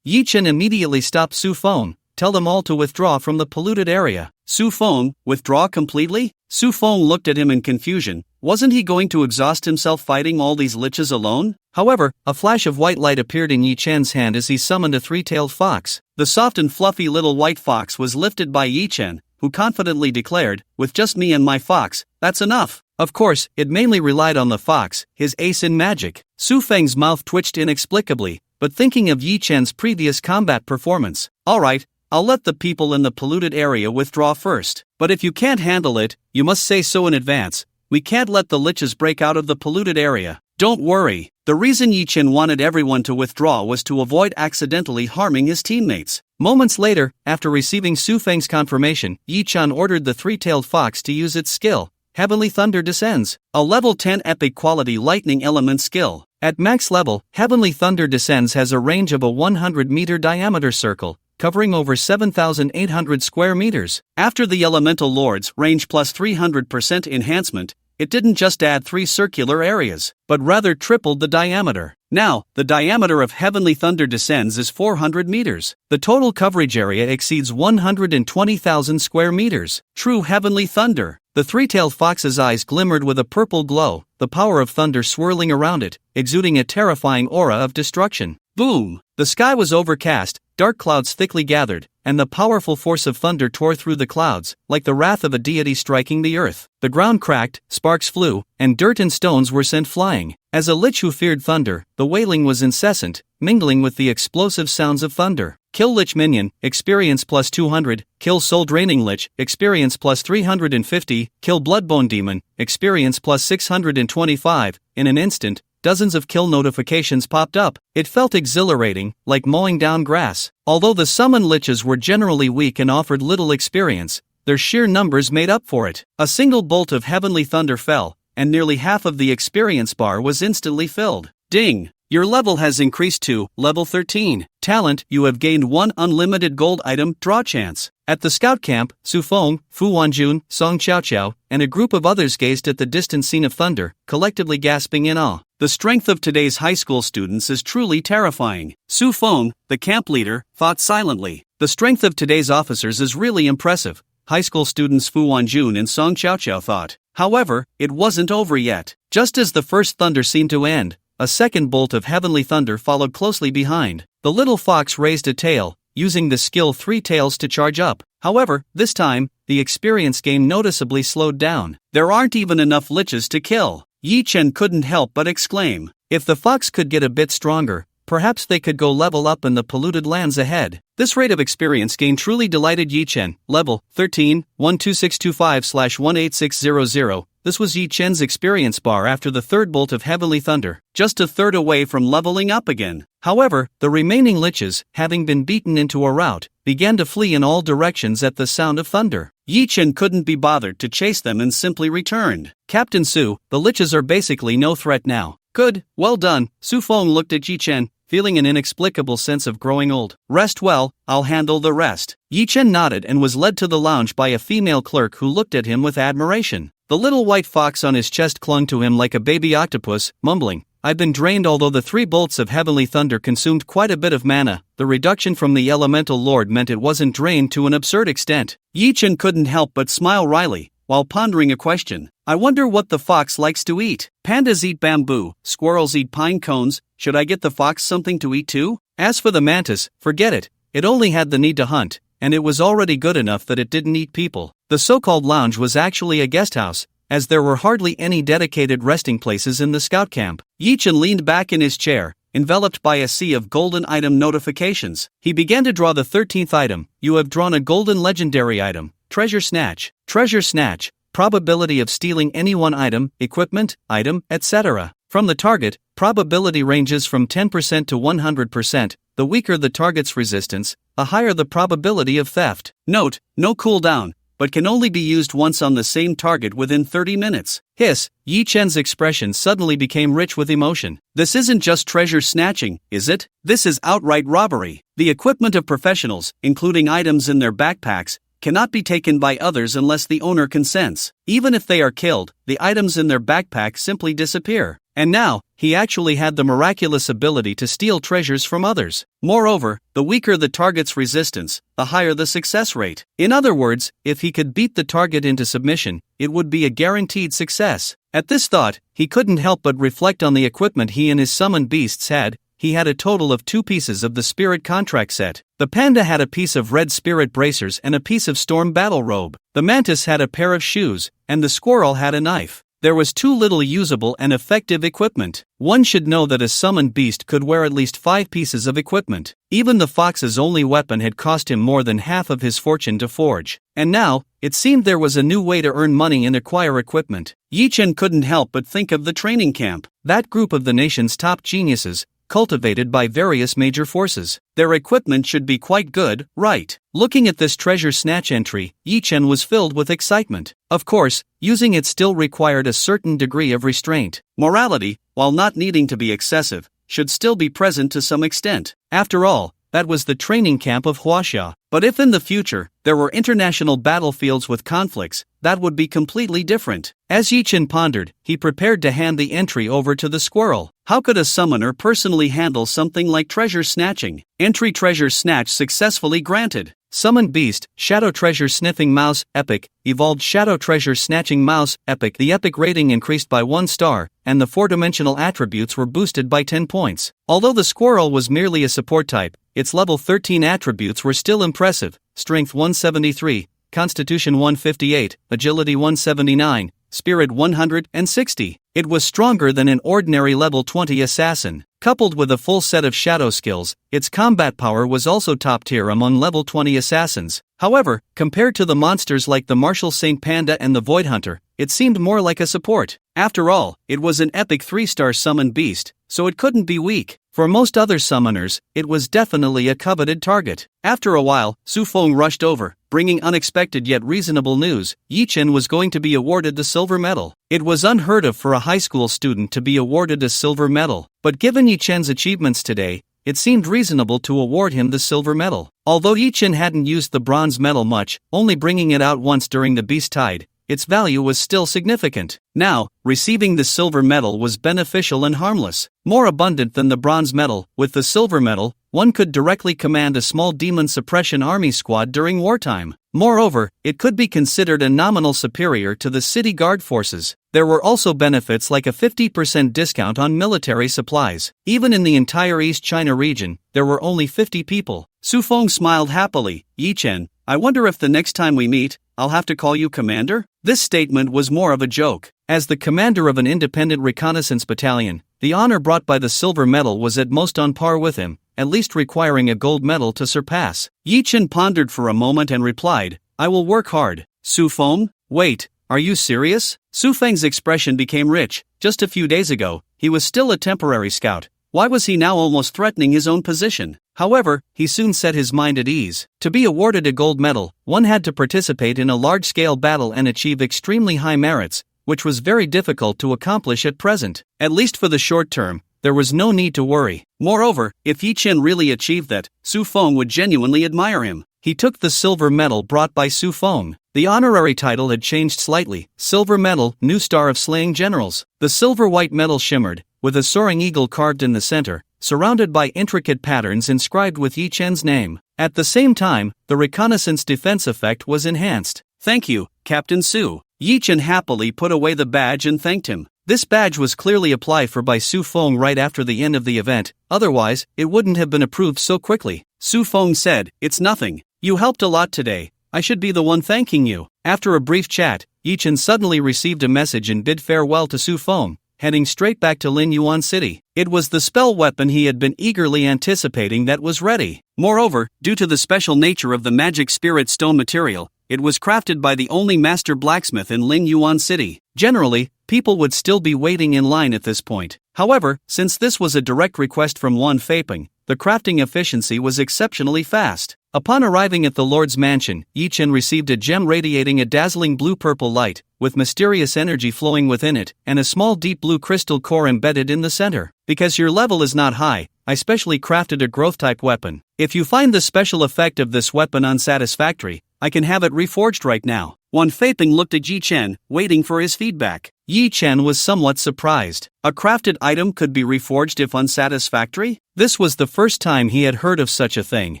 Yi Chen immediately stopped Su Feng. Tell them all to withdraw from the polluted area. Su Feng, withdraw completely? Su Feng looked at him in confusion. Wasn't he going to exhaust himself fighting all these liches alone? However, a flash of white light appeared in Yi Chen's hand as he summoned a three-tailed fox. The soft and fluffy little white fox was lifted by Yi Chen, who confidently declared, with just me and my fox, that's enough. Of course, it mainly relied on the fox, his ace in magic. Su Feng's mouth twitched inexplicably, but thinking of Yi Chen's previous combat performance. Alright, I'll let the people in the polluted area withdraw first. But if you can't handle it, you must say so in advance. We can't let the liches break out of the polluted area. Don't worry. The reason Yi Chen wanted everyone to withdraw was to avoid accidentally harming his teammates. Moments later, after receiving Su Feng's confirmation, Yi Chen ordered the three-tailed fox to use its skill, Heavenly Thunder Descends, a level 10 epic quality lightning element skill. At max level, Heavenly Thunder Descends has a range of a 100-meter diameter circle, covering over 7,800 square meters. After the Elemental Lord's range plus 300% enhancement, it didn't just add 3 circular areas, but rather tripled the diameter. Now, the diameter of Heavenly Thunder Descends is 400 meters. The total coverage area exceeds 120,000 square meters. True Heavenly Thunder. The three-tailed fox's eyes glimmered with a purple glow, the power of thunder swirling around it, exuding a terrifying aura of destruction. Boom! The sky was overcast, dark clouds thickly gathered, and the powerful force of thunder tore through the clouds, like the wrath of a deity striking the earth. The ground cracked, sparks flew, and dirt and stones were sent flying. As a lich who feared thunder, the wailing was incessant, mingling with the explosive sounds of thunder. Kill Lich Minion, experience plus 200, kill Soul Draining Lich, experience plus 350, kill Bloodbone Demon, experience plus 625. In an instant, dozens of kill notifications popped up. It felt exhilarating, like mowing down grass. Although the summoned liches were generally weak and offered little experience, their sheer numbers made up for it. A single bolt of heavenly thunder fell, and nearly half of the experience bar was instantly filled. Ding! Your level has increased to level 13. Talent, you have gained 1 unlimited gold item draw chance. At the scout camp, Su Feng, Fu Wanjun, Song Qiaoqiao, and a group of others gazed at the distant scene of thunder, collectively gasping in awe. The strength of today's high school students is truly terrifying. Su Feng, the camp leader, thought silently. The strength of today's officers is really impressive, high school students Fu Wanjun and Song Qiaoqiao thought. However, it wasn't over yet. Just as the first thunder seemed to end, a second bolt of heavenly thunder followed closely behind. The little fox raised a tail, using the skill 3 tails to charge up. However, this time, the experience gain noticeably slowed down. There aren't even enough liches to kill. Yi Chen couldn't help but exclaim. If the fox could get a bit stronger, perhaps they could go level up in the polluted lands ahead. This rate of experience gain truly delighted Yi Chen. Level 13, 12625/18600. This was Yi Chen's experience bar after the third bolt of heavenly thunder, just a third away from leveling up again. However, the remaining liches, having been beaten into a rout, began to flee in all directions at the sound of thunder. Yi Chen couldn't be bothered to chase them and simply returned. Captain Su, the liches are basically no threat now. Good, well done. Su Feng looked at Yi Chen, feeling an inexplicable sense of growing old. Rest well, I'll handle the rest. Yi Chen nodded and was led to the lounge by a female clerk who looked at him with admiration. The little white fox on his chest clung to him like a baby octopus, mumbling, I've been drained. Although the 3 bolts of heavenly thunder consumed quite a bit of mana, the reduction from the elemental lord meant it wasn't drained to an absurd extent. Yi Chen couldn't help but smile wryly, while pondering a question. I wonder what the fox likes to eat. Pandas eat bamboo, squirrels eat pine cones, should I get the fox something to eat too? As for the mantis, forget it, it only had the need to hunt, and it was already good enough that it didn't eat people. The so-called lounge was actually a guest house, as there were hardly any dedicated resting places in the scout camp. Yi Chen leaned back in his chair, enveloped by a sea of golden item notifications. He began to draw the 13th item. You have drawn a golden legendary item, Treasure Snatch. Treasure Snatch, probability of stealing any one item, equipment, item, etc. from the target. Probability ranges from 10% to 100%. The weaker the target's resistance, the higher the probability of theft. Note, no cooldown, but can only be used once on the same target within 30 minutes. Hiss, Yi Chen's expression suddenly became rich with emotion. This isn't just treasure snatching, is it? This is outright robbery. The equipment of professionals, including items in their backpacks, cannot be taken by others unless the owner consents. Even if they are killed, the items in their backpack simply disappear. And now, he actually had the miraculous ability to steal treasures from others. Moreover, the weaker the target's resistance, the higher the success rate. In other words, if he could beat the target into submission, it would be a guaranteed success. At this thought, he couldn't help but reflect on the equipment he and his summoned beasts had. He had a total of 2 pieces of the spirit contract set. The panda had a piece of red spirit bracers and a piece of storm battle robe. The mantis had a pair of shoes, and the squirrel had a knife. There was too little usable and effective equipment. One should know that a summoned beast could wear at least 5 pieces of equipment. Even the fox's only weapon had cost him more than half of his fortune to forge. And now, it seemed there was a new way to earn money and acquire equipment. Yi Chen couldn't help but think of the training camp. That group of the nation's top geniuses, cultivated by various major forces. Their equipment should be quite good, right? Looking at this treasure snatch entry, Yi Chen was filled with excitement. Of course, using it still required a certain degree of restraint. Morality, while not needing to be excessive, should still be present to some extent. After all, that was the training camp of Huaxia. But if in the future, there were international battlefields with conflicts, that would be completely different. As Yi Chen pondered, he prepared to hand the entry over to the squirrel. How could a summoner personally handle something like treasure snatching? Entry treasure snatch successfully granted. Summoned beast, Shadow Treasure Sniffing Mouse, Epic, evolved Shadow Treasure Snatching Mouse, Epic. The epic rating increased by 1 star, and the 4-dimensional attributes were boosted by 10 points. Although the squirrel was merely a support type, its level 13 attributes were still impressive: Strength 173, Constitution 158, Agility 179, Spirit 160. It was stronger than an ordinary level 20 assassin. Coupled with a full set of shadow skills, its combat power was also top tier among level 20 assassins. However, compared to the monsters like the Martial Saint Panda and the Void Hunter, it seemed more like a support. After all, it was an epic 3-star summoned beast, so it couldn't be weak. For most other summoners, it was definitely a coveted target. After a while, Su Feng rushed over, bringing unexpected yet reasonable news: Yi Chen was going to be awarded the silver medal. It was unheard of for a high school student to be awarded a silver medal, but given Yi Chen's achievements today, it seemed reasonable to award him the silver medal. Although Yi Chen hadn't used the bronze medal much, only bringing it out once during the Beast Tide, its value was still significant. Now, receiving the silver medal was beneficial and harmless, more abundant than the bronze medal. With the silver medal, one could directly command a small demon suppression army squad during wartime. Moreover, it could be considered a nominal superior to the city guard forces. There were also benefits like a 50% discount on military supplies. Even in the entire East China region, there were only 50 people. Su Feng smiled happily. Yi Chen, I wonder if the next time we meet, I'll have to call you commander? This statement was more of a joke. As the commander of an independent reconnaissance battalion, the honor brought by the silver medal was at most on par with him, at least requiring a gold medal to surpass. Yi Chen pondered for a moment and replied, I will work hard. Su Feng? Wait, are you serious? Su Feng's expression became rich. Just a few days ago, he was still a temporary scout. Why was he now almost threatening his own position? However, he soon set his mind at ease. To be awarded a gold medal, one had to participate in a large-scale battle and achieve extremely high merits, which was very difficult to accomplish at present. At least for the short term, there was no need to worry. Moreover, if Yi Chen really achieved that, Su Feng would genuinely admire him. He took the silver medal brought by Su Feng. The honorary title had changed slightly: Silver Medal, New Star of Slaying Generals. The silver-white medal shimmered, with a soaring eagle carved in the center, surrounded by intricate patterns inscribed with Yi Chen's name. At the same time, the reconnaissance defense effect was enhanced. Thank you, Captain Su. Yi Chen happily put away the badge and thanked him. This badge was clearly applied for by Su Feng right after the end of the event, otherwise, it wouldn't have been approved so quickly. Su Feng said, It's nothing. You helped a lot today. I should be the one thanking you. After a brief chat, Yi Chen suddenly received a message and bid farewell to Su Feng, heading straight back to Lin Yuan City. It was the spell weapon he had been eagerly anticipating that was ready. Moreover, due to the special nature of the magic spirit stone material, it was crafted by the only master blacksmith in Lin Yuan City. Generally, people would still be waiting in line at this point. However, since this was a direct request from Wan Feiping, the crafting efficiency was exceptionally fast. Upon arriving at the Lord's mansion, Yi Chen received a gem radiating a dazzling blue-purple light, with mysterious energy flowing within it, and a small deep blue crystal core embedded in the center. Because your level is not high, I specially crafted a growth-type weapon. If you find the special effect of this weapon unsatisfactory, I can have it reforged right now. Wan Feiping looked at Yi Chen, waiting for his feedback. Yi Chen was somewhat surprised. A crafted item could be reforged if unsatisfactory? This was the first time he had heard of such a thing.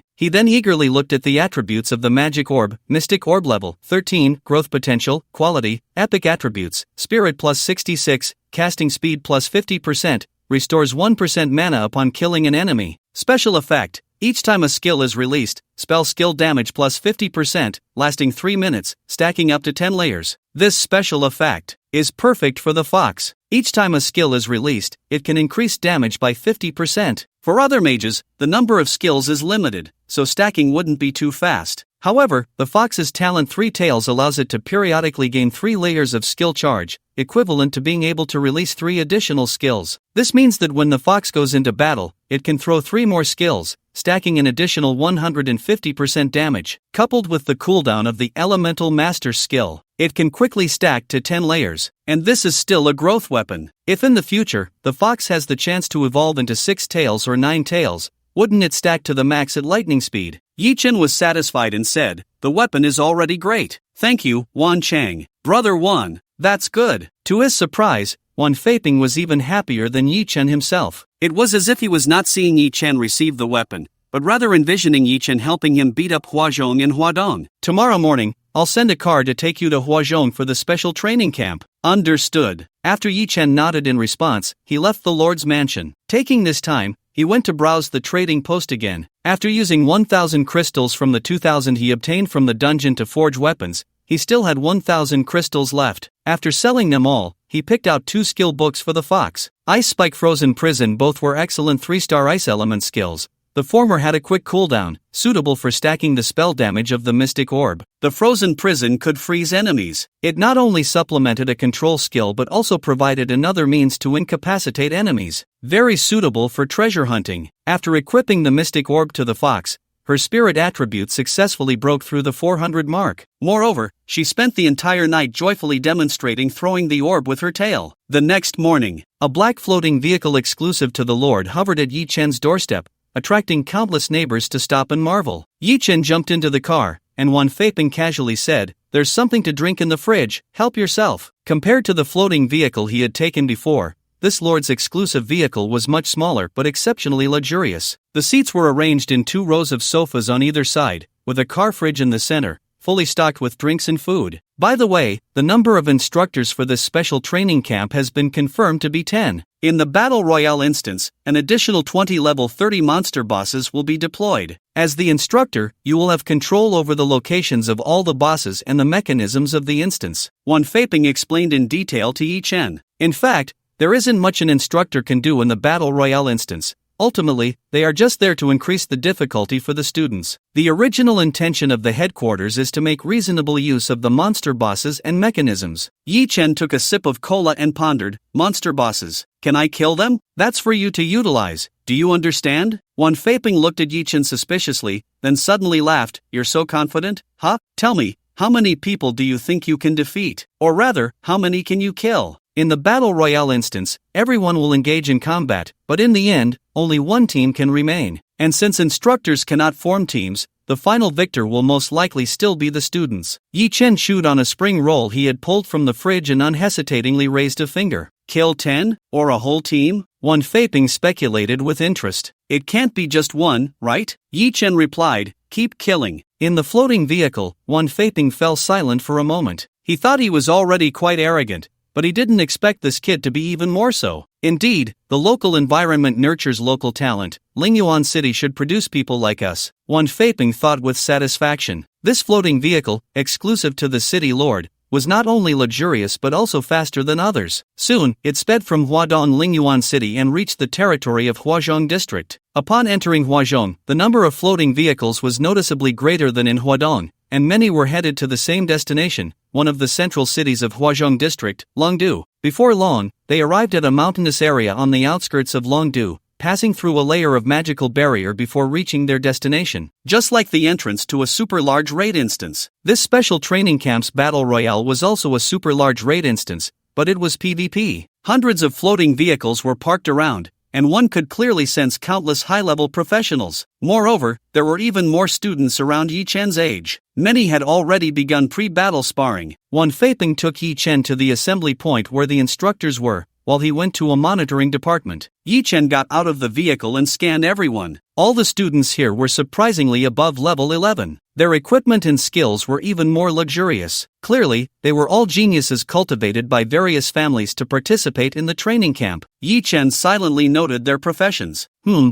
He then eagerly looked at the attributes of the magic orb: Mystic Orb level 13, growth potential, quality, epic attributes, spirit plus 66, casting speed plus 50%, restores 1% mana upon killing an enemy. Special effect: each time a skill is released, spell skill damage plus 50%, lasting 3 minutes, stacking up to 10 layers. This special effect is perfect for the fox. Each time a skill is released, it can increase damage by 50%. For other mages, the number of skills is limited, so stacking wouldn't be too fast. However, the fox's talent 3 Tails allows it to periodically gain 3 layers of skill charge, equivalent to being able to release 3 additional skills. This means that when the fox goes into battle, it can throw 3 more skills, stacking an additional 150% damage. Coupled with the cooldown of the Elemental Master skill, it can quickly stack to 10 layers, and this is still a growth weapon. If in the future, the fox has the chance to evolve into 6 tails or 9 tails, wouldn't it stack to the max at lightning speed? Yi Chen was satisfied and said, The weapon is already great. Thank you, Wan Chang. Brother Wan. That's good. To his surprise, Wan Feiping was even happier than Yi Chen himself. It was as if he was not seeing Yi Chen receive the weapon, but rather envisioning Yi Chen helping him beat up Huazhong in Huadong. Tomorrow morning, I'll send a car to take you to Huazhong for the special training camp. Understood. After Yi Chen nodded in response, he left the Lord's mansion. Taking this time, he went to browse the trading post again. After using 1,000 crystals from the 2,000 he obtained from the dungeon to forge weapons, he still had 1,000 crystals left. After selling them all, he picked out 2 skill books for the fox. Ice Spike Frozen Prison. Both were excellent 3-star ice element skills. The former had a quick cooldown, suitable for stacking the spell damage of the Mystic Orb. The Frozen Prison could freeze enemies. It not only supplemented a control skill but also provided another means to incapacitate enemies. Very suitable for treasure hunting. After equipping the Mystic Orb to the fox, her spirit attribute successfully broke through the 400 mark. Moreover, she spent the entire night joyfully demonstrating throwing the orb with her tail. The next morning, a black floating vehicle exclusive to the Lord hovered at Yi Chen's doorstep, attracting countless neighbors to stop and marvel. Yi Chen jumped into the car, and Wan Feiping casually said, "There's something to drink in the fridge, help yourself." Compared to the floating vehicle he had taken before, this Lord's exclusive vehicle was much smaller but exceptionally luxurious. The seats were arranged in 2 rows of sofas on either side, with a car fridge in the center, fully stocked with drinks and food. By the way, the number of instructors for this special training camp has been confirmed to be 10. In the Battle Royale instance, an additional 20 level 30 monster bosses will be deployed. As the instructor, you will have control over the locations of all the bosses and the mechanisms of the instance. Wan Feiping explained in detail to Yi Chen. In fact, there isn't much an instructor can do in the Battle Royale instance. Ultimately, they are just there to increase the difficulty for the students. The original intention of the headquarters is to make reasonable use of the monster bosses and mechanisms. Yi Chen took a sip of cola and pondered, "Monster bosses. Can I kill them? That's for you to utilize. Do you understand?" Wan Feiping looked at Yi Chen suspiciously, then suddenly laughed. "You're so confident? Huh? Tell me, how many people do you think you can defeat? Or rather, how many can you kill?" In the Battle Royale instance, everyone will engage in combat, but in the end, only one team can remain. And since instructors cannot form teams, the final victor will most likely still be the students. Yi Chen chewed on a spring roll he had pulled from the fridge and unhesitatingly raised a finger. "Kill 10? Or a whole team?" Wan Feiping speculated with interest. "It can't be just one, right?" Yi Chen replied, "Keep killing." In the floating vehicle, Wan Feiping fell silent for a moment. He thought he was already quite arrogant, but he didn't expect this kid to be even more so. Indeed, the local environment nurtures local talent. Lingyuan City should produce people like us, Wan Feiping thought with satisfaction. This floating vehicle, exclusive to the city lord, was not only luxurious but also faster than others. Soon, it sped from Huadong Lingyuan City and reached the territory of Huazhong District. Upon entering Huazhong, the number of floating vehicles was noticeably greater than in Huadong, and many were headed to the same destination, one of the central cities of Huazhong District, Longdu. Before long, they arrived at a mountainous area on the outskirts of Longdu, passing through a layer of magical barrier before reaching their destination. Just like the entrance to a super large raid instance, this special training camp's Battle Royale was also a super large raid instance, but it was PvP. Hundreds of floating vehicles were parked around, and one could clearly sense countless high-level professionals. Moreover, there were even more students around Yi Chen's age. Many had already begun pre-battle sparring. Wan Feiping took Yi Chen to the assembly point where the instructors were, while he went to a monitoring department. Yi Chen got out of the vehicle and scanned everyone. All the students here were surprisingly above level 11. Their equipment and skills were even more luxurious. Clearly, they were all geniuses cultivated by various families to participate in the training camp. Yi Chen silently noted their professions.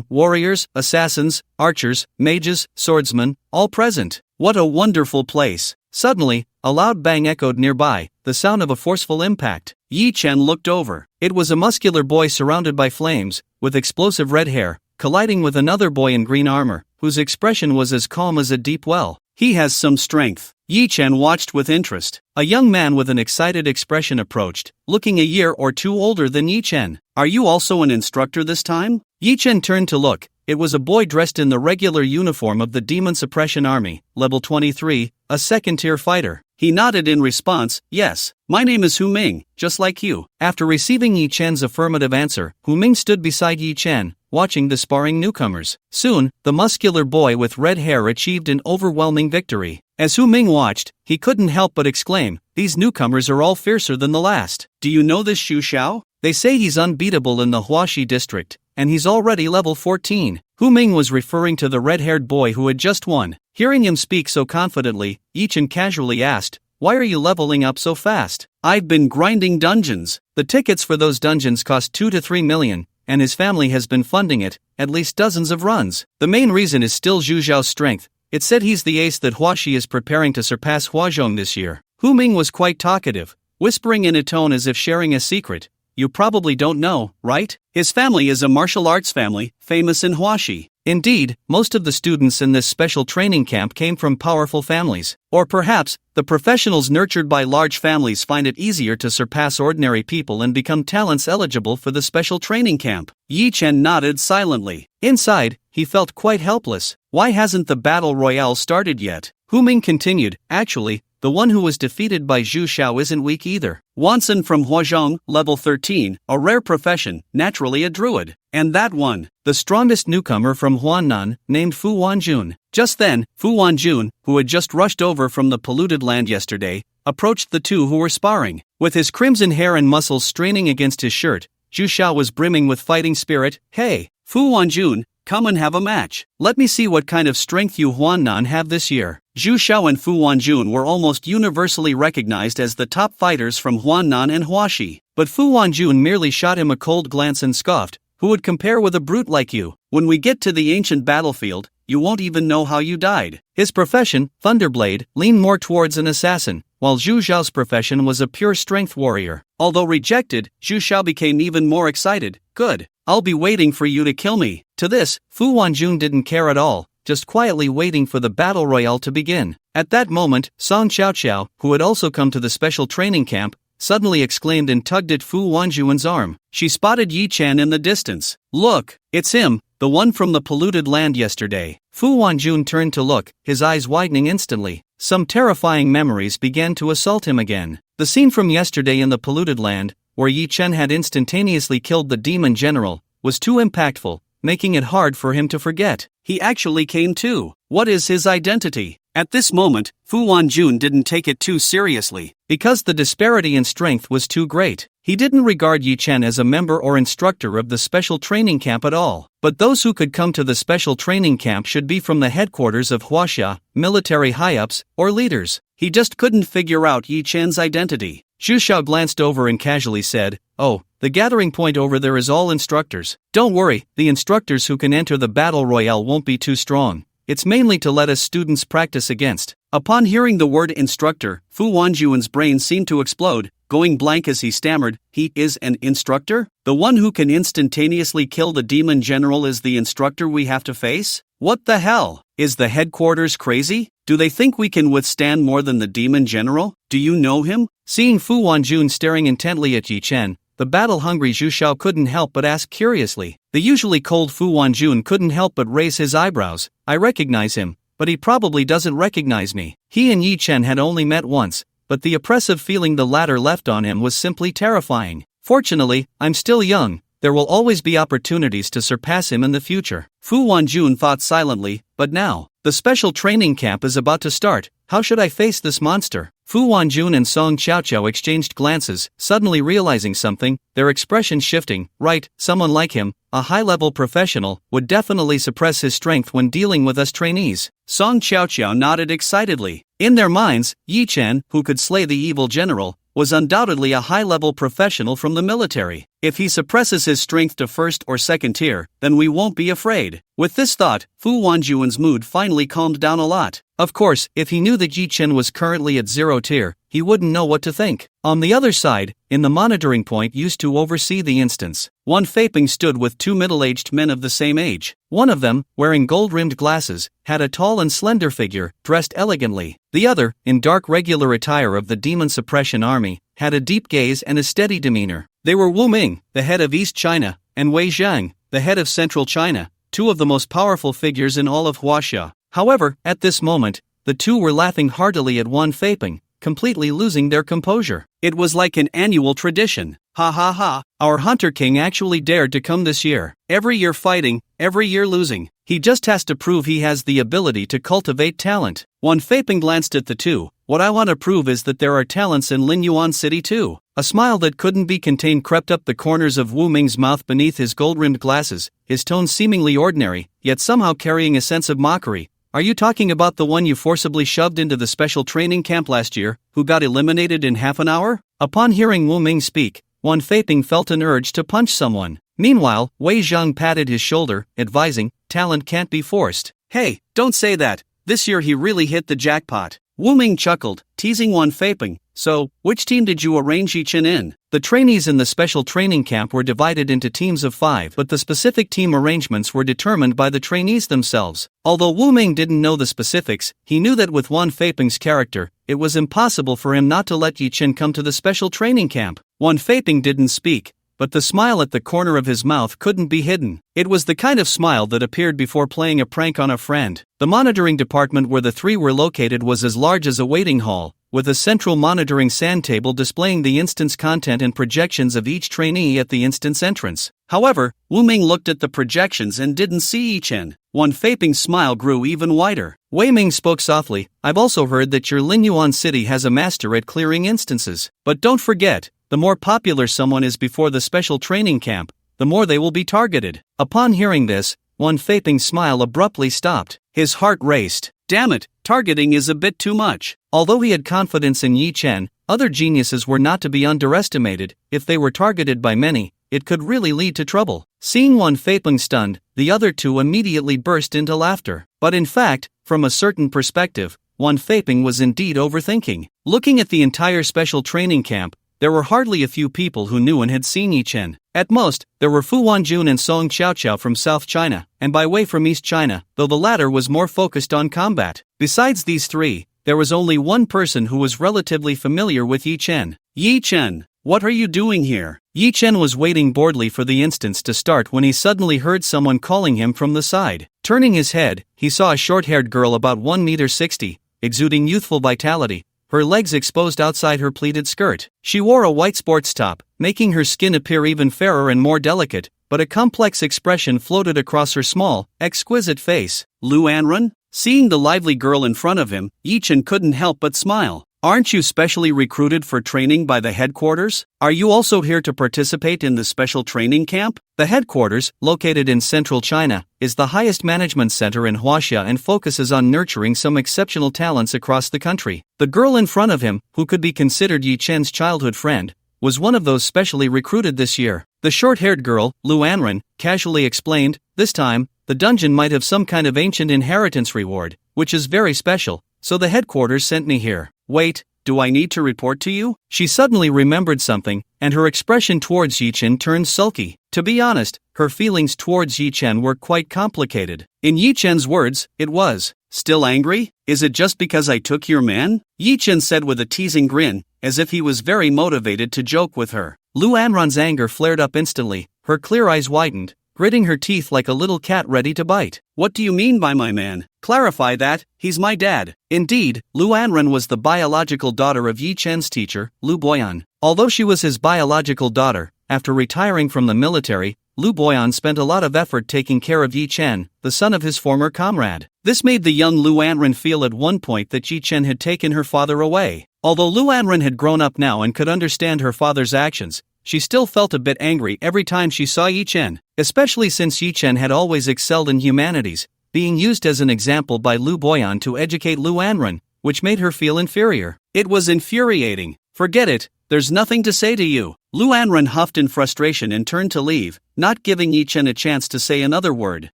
Warriors, assassins, archers, mages, swordsmen, all present. What a wonderful place. Suddenly, a loud bang echoed nearby, the sound of a forceful impact. Yi Chen looked over. It was a muscular boy surrounded by flames, with explosive red hair, colliding with another boy in green armor, whose expression was as calm as a deep well. He has some strength. Yi Chen watched with interest. A young man with an excited expression approached, looking a year or two older than Yi Chen. Are you also an instructor this time? Yi Chen turned to look. It was a boy dressed in the regular uniform of the Demon Suppression Army, level 23, a second-tier fighter. He nodded in response, yes, my name is Hu Ming, just like you. After receiving Yi Chen's affirmative answer, Hu Ming stood beside Yi Chen, watching the sparring newcomers. Soon, the muscular boy with red hair achieved an overwhelming victory. As Hu Ming watched, he couldn't help but exclaim, these newcomers are all fiercer than the last. Do you know this Xu Xiao? They say he's unbeatable in the Huaxi district, and he's already level 14. Hu Ming was referring to the red-haired boy who had just won. Hearing him speak so confidently, Yi Chen casually asked, why are you leveling up so fast? I've been grinding dungeons. The tickets for those dungeons cost 2 to 3 million, and his family has been funding it, at least dozens of runs. The main reason is still Zhu Xiao's strength. It said he's the ace that Huaxi is preparing to surpass Huazhong this year. Hu Ming was quite talkative, whispering in a tone as if sharing a secret. You probably don't know, right? His family is a martial arts family, famous in Huaxi. Indeed, most of the students in this special training camp came from powerful families. Or perhaps, the professionals nurtured by large families find it easier to surpass ordinary people and become talents eligible for the special training camp. Yi Chen nodded silently. Inside, he felt quite helpless. Why hasn't the battle royale started yet? Hu Ming continued, actually, the one who was defeated by Zhu Xiao isn't weak either. Wanson from Huazhong, level 13, a rare profession, naturally a druid. And that one, the strongest newcomer from Huannan, named Fu Wanjun. Just then, Fu Wanjun, who had just rushed over from the polluted land yesterday, approached the two who were sparring. With his crimson hair and muscles straining against his shirt, Zhu Xiao was brimming with fighting spirit. Hey, Fu Wanjun, come and have a match. Let me see what kind of strength you Huannan have this year. Zhu Xiao and Fu Wanjun were almost universally recognized as the top fighters from Huannan and Huaxi. But Fu Wanjun merely shot him a cold glance and scoffed. Who would compare with a brute like you? When we get to the ancient battlefield, you won't even know how you died. His profession, Thunderblade, leaned more towards an assassin, while Zhu Xiao's profession was a pure strength warrior. Although rejected, Zhu Xiao became even more excited. Good. I'll be waiting for you to kill me. To this, Fu Wanjun didn't care at all, just quietly waiting for the battle royale to begin. At that moment, Song Xiaoqiao, who had also come to the special training camp, suddenly exclaimed and tugged at Fu Wanjun's arm. She spotted Yi Chen in the distance. Look, it's him, the one from the polluted land yesterday. Fu Wanjun turned to look, his eyes widening instantly. Some terrifying memories began to assault him again. The scene from yesterday in the polluted land, where Yi Chen had instantaneously killed the demon general, was too impactful, making it hard for him to forget. He actually came too. What is his identity? At this moment, Fu Wanjun didn't take it too seriously, because the disparity in strength was too great. He didn't regard Yi Chen as a member or instructor of the special training camp at all. But those who could come to the special training camp should be from the headquarters of Huaxia, military high-ups, or leaders. He just couldn't figure out Yi Chen's identity. Zhu Xiao glanced over and casually said, "Oh, the gathering point over there is all instructors. Don't worry, the instructors who can enter the battle royale won't be too strong. It's mainly to let us students practice against." Upon hearing the word instructor, Fu Wanjun's brain seemed to explode, going blank as he stammered, "He is an instructor? The one who can instantaneously kill the demon general is the instructor we have to face? What the hell? Is the headquarters crazy? Do they think we can withstand more than the demon general? Do you know him?" Seeing Fu Wanjun staring intently at Yi Chen, the battle-hungry Zhu Xiao couldn't help but ask curiously. The usually cold Fu Wanjun couldn't help but raise his eyebrows. "I recognize him, but he probably doesn't recognize me." He and Yi Chen had only met once, but the oppressive feeling the latter left on him was simply terrifying. "Fortunately, I'm still young. There will always be opportunities to surpass him in the future." Fu Wanjun thought silently, but now, the special training camp is about to start. How should I face this monster? Fu Wanjun and Song Xiaoqiao exchanged glances, suddenly realizing something, their expressions shifting. Right, someone like him, a high-level professional, would definitely suppress his strength when dealing with us trainees. Song Xiaoqiao nodded excitedly. In their minds, Yi Chen, who could slay the evil general, was undoubtedly a high-level professional from the military. If he suppresses his strength to first or second tier, then we won't be afraid. With this thought, Fu Wanjun's mood finally calmed down a lot. Of course, if he knew that Yi Chen was currently at 0 tier, he wouldn't know what to think. On the other side, in the monitoring point used to oversee the instance, one Faping stood with two middle-aged men of the same age. One of them, wearing gold-rimmed glasses, had a tall and slender figure, dressed elegantly. The other, in dark regular attire of the Demon Suppression Army, had a deep gaze and a steady demeanor. They were Wu Ming, the head of East China, and Wei Zhang, the head of Central China, two of the most powerful figures in all of Huaxia. However, at this moment, the two were laughing heartily at one Faping, completely losing their composure. It was like an annual tradition. "Ha ha ha, our Hunter King actually dared to come this year. Every year fighting, every year losing. He just has to prove he has the ability to cultivate talent." One Faping glanced at the two. "What I want to prove is that there are talents in Linyuan City too." A smile that couldn't be contained crept up the corners of Wu Ming's mouth beneath his gold-rimmed glasses, his tone seemingly ordinary, yet somehow carrying a sense of mockery. "Are you talking about the one you forcibly shoved into the special training camp last year, who got eliminated in half an hour?" Upon hearing Wu Ming speak, one Faping felt an urge to punch someone. Meanwhile, Wei Zheng patted his shoulder, advising, "Talent can't be forced." "Hey, don't say that. This year he really hit the jackpot." Wu Ming chuckled, teasing Wan Feiping. "So, which team did you arrange Yichin in?" The trainees in the special training camp were divided into teams of 5, but the specific team arrangements were determined by the trainees themselves. Although Wu Ming didn't know the specifics, he knew that with Wan Feiping's character, it was impossible for him not to let Yichin come to the special training camp. Wan Feiping didn't speak, but the smile at the corner of his mouth couldn't be hidden. It was the kind of smile that appeared before playing a prank on a friend. The monitoring department where the three were located was as large as a waiting hall, with a central monitoring sand table displaying the instance content and projections of each trainee at the instance entrance. However, Wu Ming looked at the projections and didn't see Yichin. Wan Feiping's smile grew even wider. Wei Ming spoke softly, "I've also heard that your Linyuan city has a master at clearing instances. But don't forget, the more popular someone is before the special training camp, the more they will be targeted." Upon hearing this, Wan Feiping's smile abruptly stopped. His heart raced. Damn it, targeting is a bit too much. Although he had confidence in Yi Chen, other geniuses were not to be underestimated. If they were targeted by many, it could really lead to trouble. Seeing Wan Feiping stunned, the other two immediately burst into laughter. But in fact, from a certain perspective, Wan Feiping was indeed overthinking. Looking at the entire special training camp, there were hardly a few people who knew and had seen Yi Chen. At most, there were Fu Wanjun and Song Xiaoqiao from South China, and Bai Wei from East China, though the latter was more focused on combat. Besides these three, there was only one person who was relatively familiar with Yi Chen. "Yi Chen, what are you doing here?" Yi Chen was waiting boredly for the instance to start when he suddenly heard someone calling him from the side. Turning his head, he saw a short-haired girl about 1.60 meters, exuding youthful vitality, her legs exposed outside her pleated skirt. She wore a white sports top, making her skin appear even fairer and more delicate, but a complex expression floated across her small, exquisite face. "Lu Anrun?" Seeing the lively girl in front of him, Yi Chen couldn't help but smile. "Aren't you specially recruited for training by the headquarters? Are you also here to participate in the special training camp?" The headquarters, located in central China, is the highest management center in Huaxia and focuses on nurturing some exceptional talents across the country. The girl in front of him, who could be considered Yi Chen's childhood friend, was one of those specially recruited this year. The short-haired girl, Lu Anren, casually explained, "This time, the dungeon might have some kind of ancient inheritance reward, which is very special, so the headquarters sent me here." "Wait, do I need to report to you?" She suddenly remembered something, and her expression towards Yi Chen turned sulky. To be honest, her feelings towards Yi Chen were quite complicated. In Yi Chen's words, it was, "Still angry? Is it just because I took your man?" Yi Chen said with a teasing grin, as if he was very motivated to joke with her. Lu Anron's anger flared up instantly, her clear eyes widened, gritting her teeth like a little cat ready to bite. "What do you mean by my man? Clarify that, he's my dad." Indeed, Lu Anren was the biological daughter of Yi Chen's teacher, Lu Boyan. Although she was his biological daughter, after retiring from the military, Lu Boyan spent a lot of effort taking care of Yi Chen, the son of his former comrade. This made the young Lu Anren feel at one point that Yi Chen had taken her father away. Although Lu Anren had grown up now and could understand her father's actions, she still felt a bit angry every time she saw Yi Chen, especially since Yi Chen had always excelled in humanities, being used as an example by Lu Boyan to educate Lu Anren, which made her feel inferior. It was infuriating. "Forget it, there's nothing to say to you." Lu Anren huffed in frustration and turned to leave, not giving Yi Chen a chance to say another word.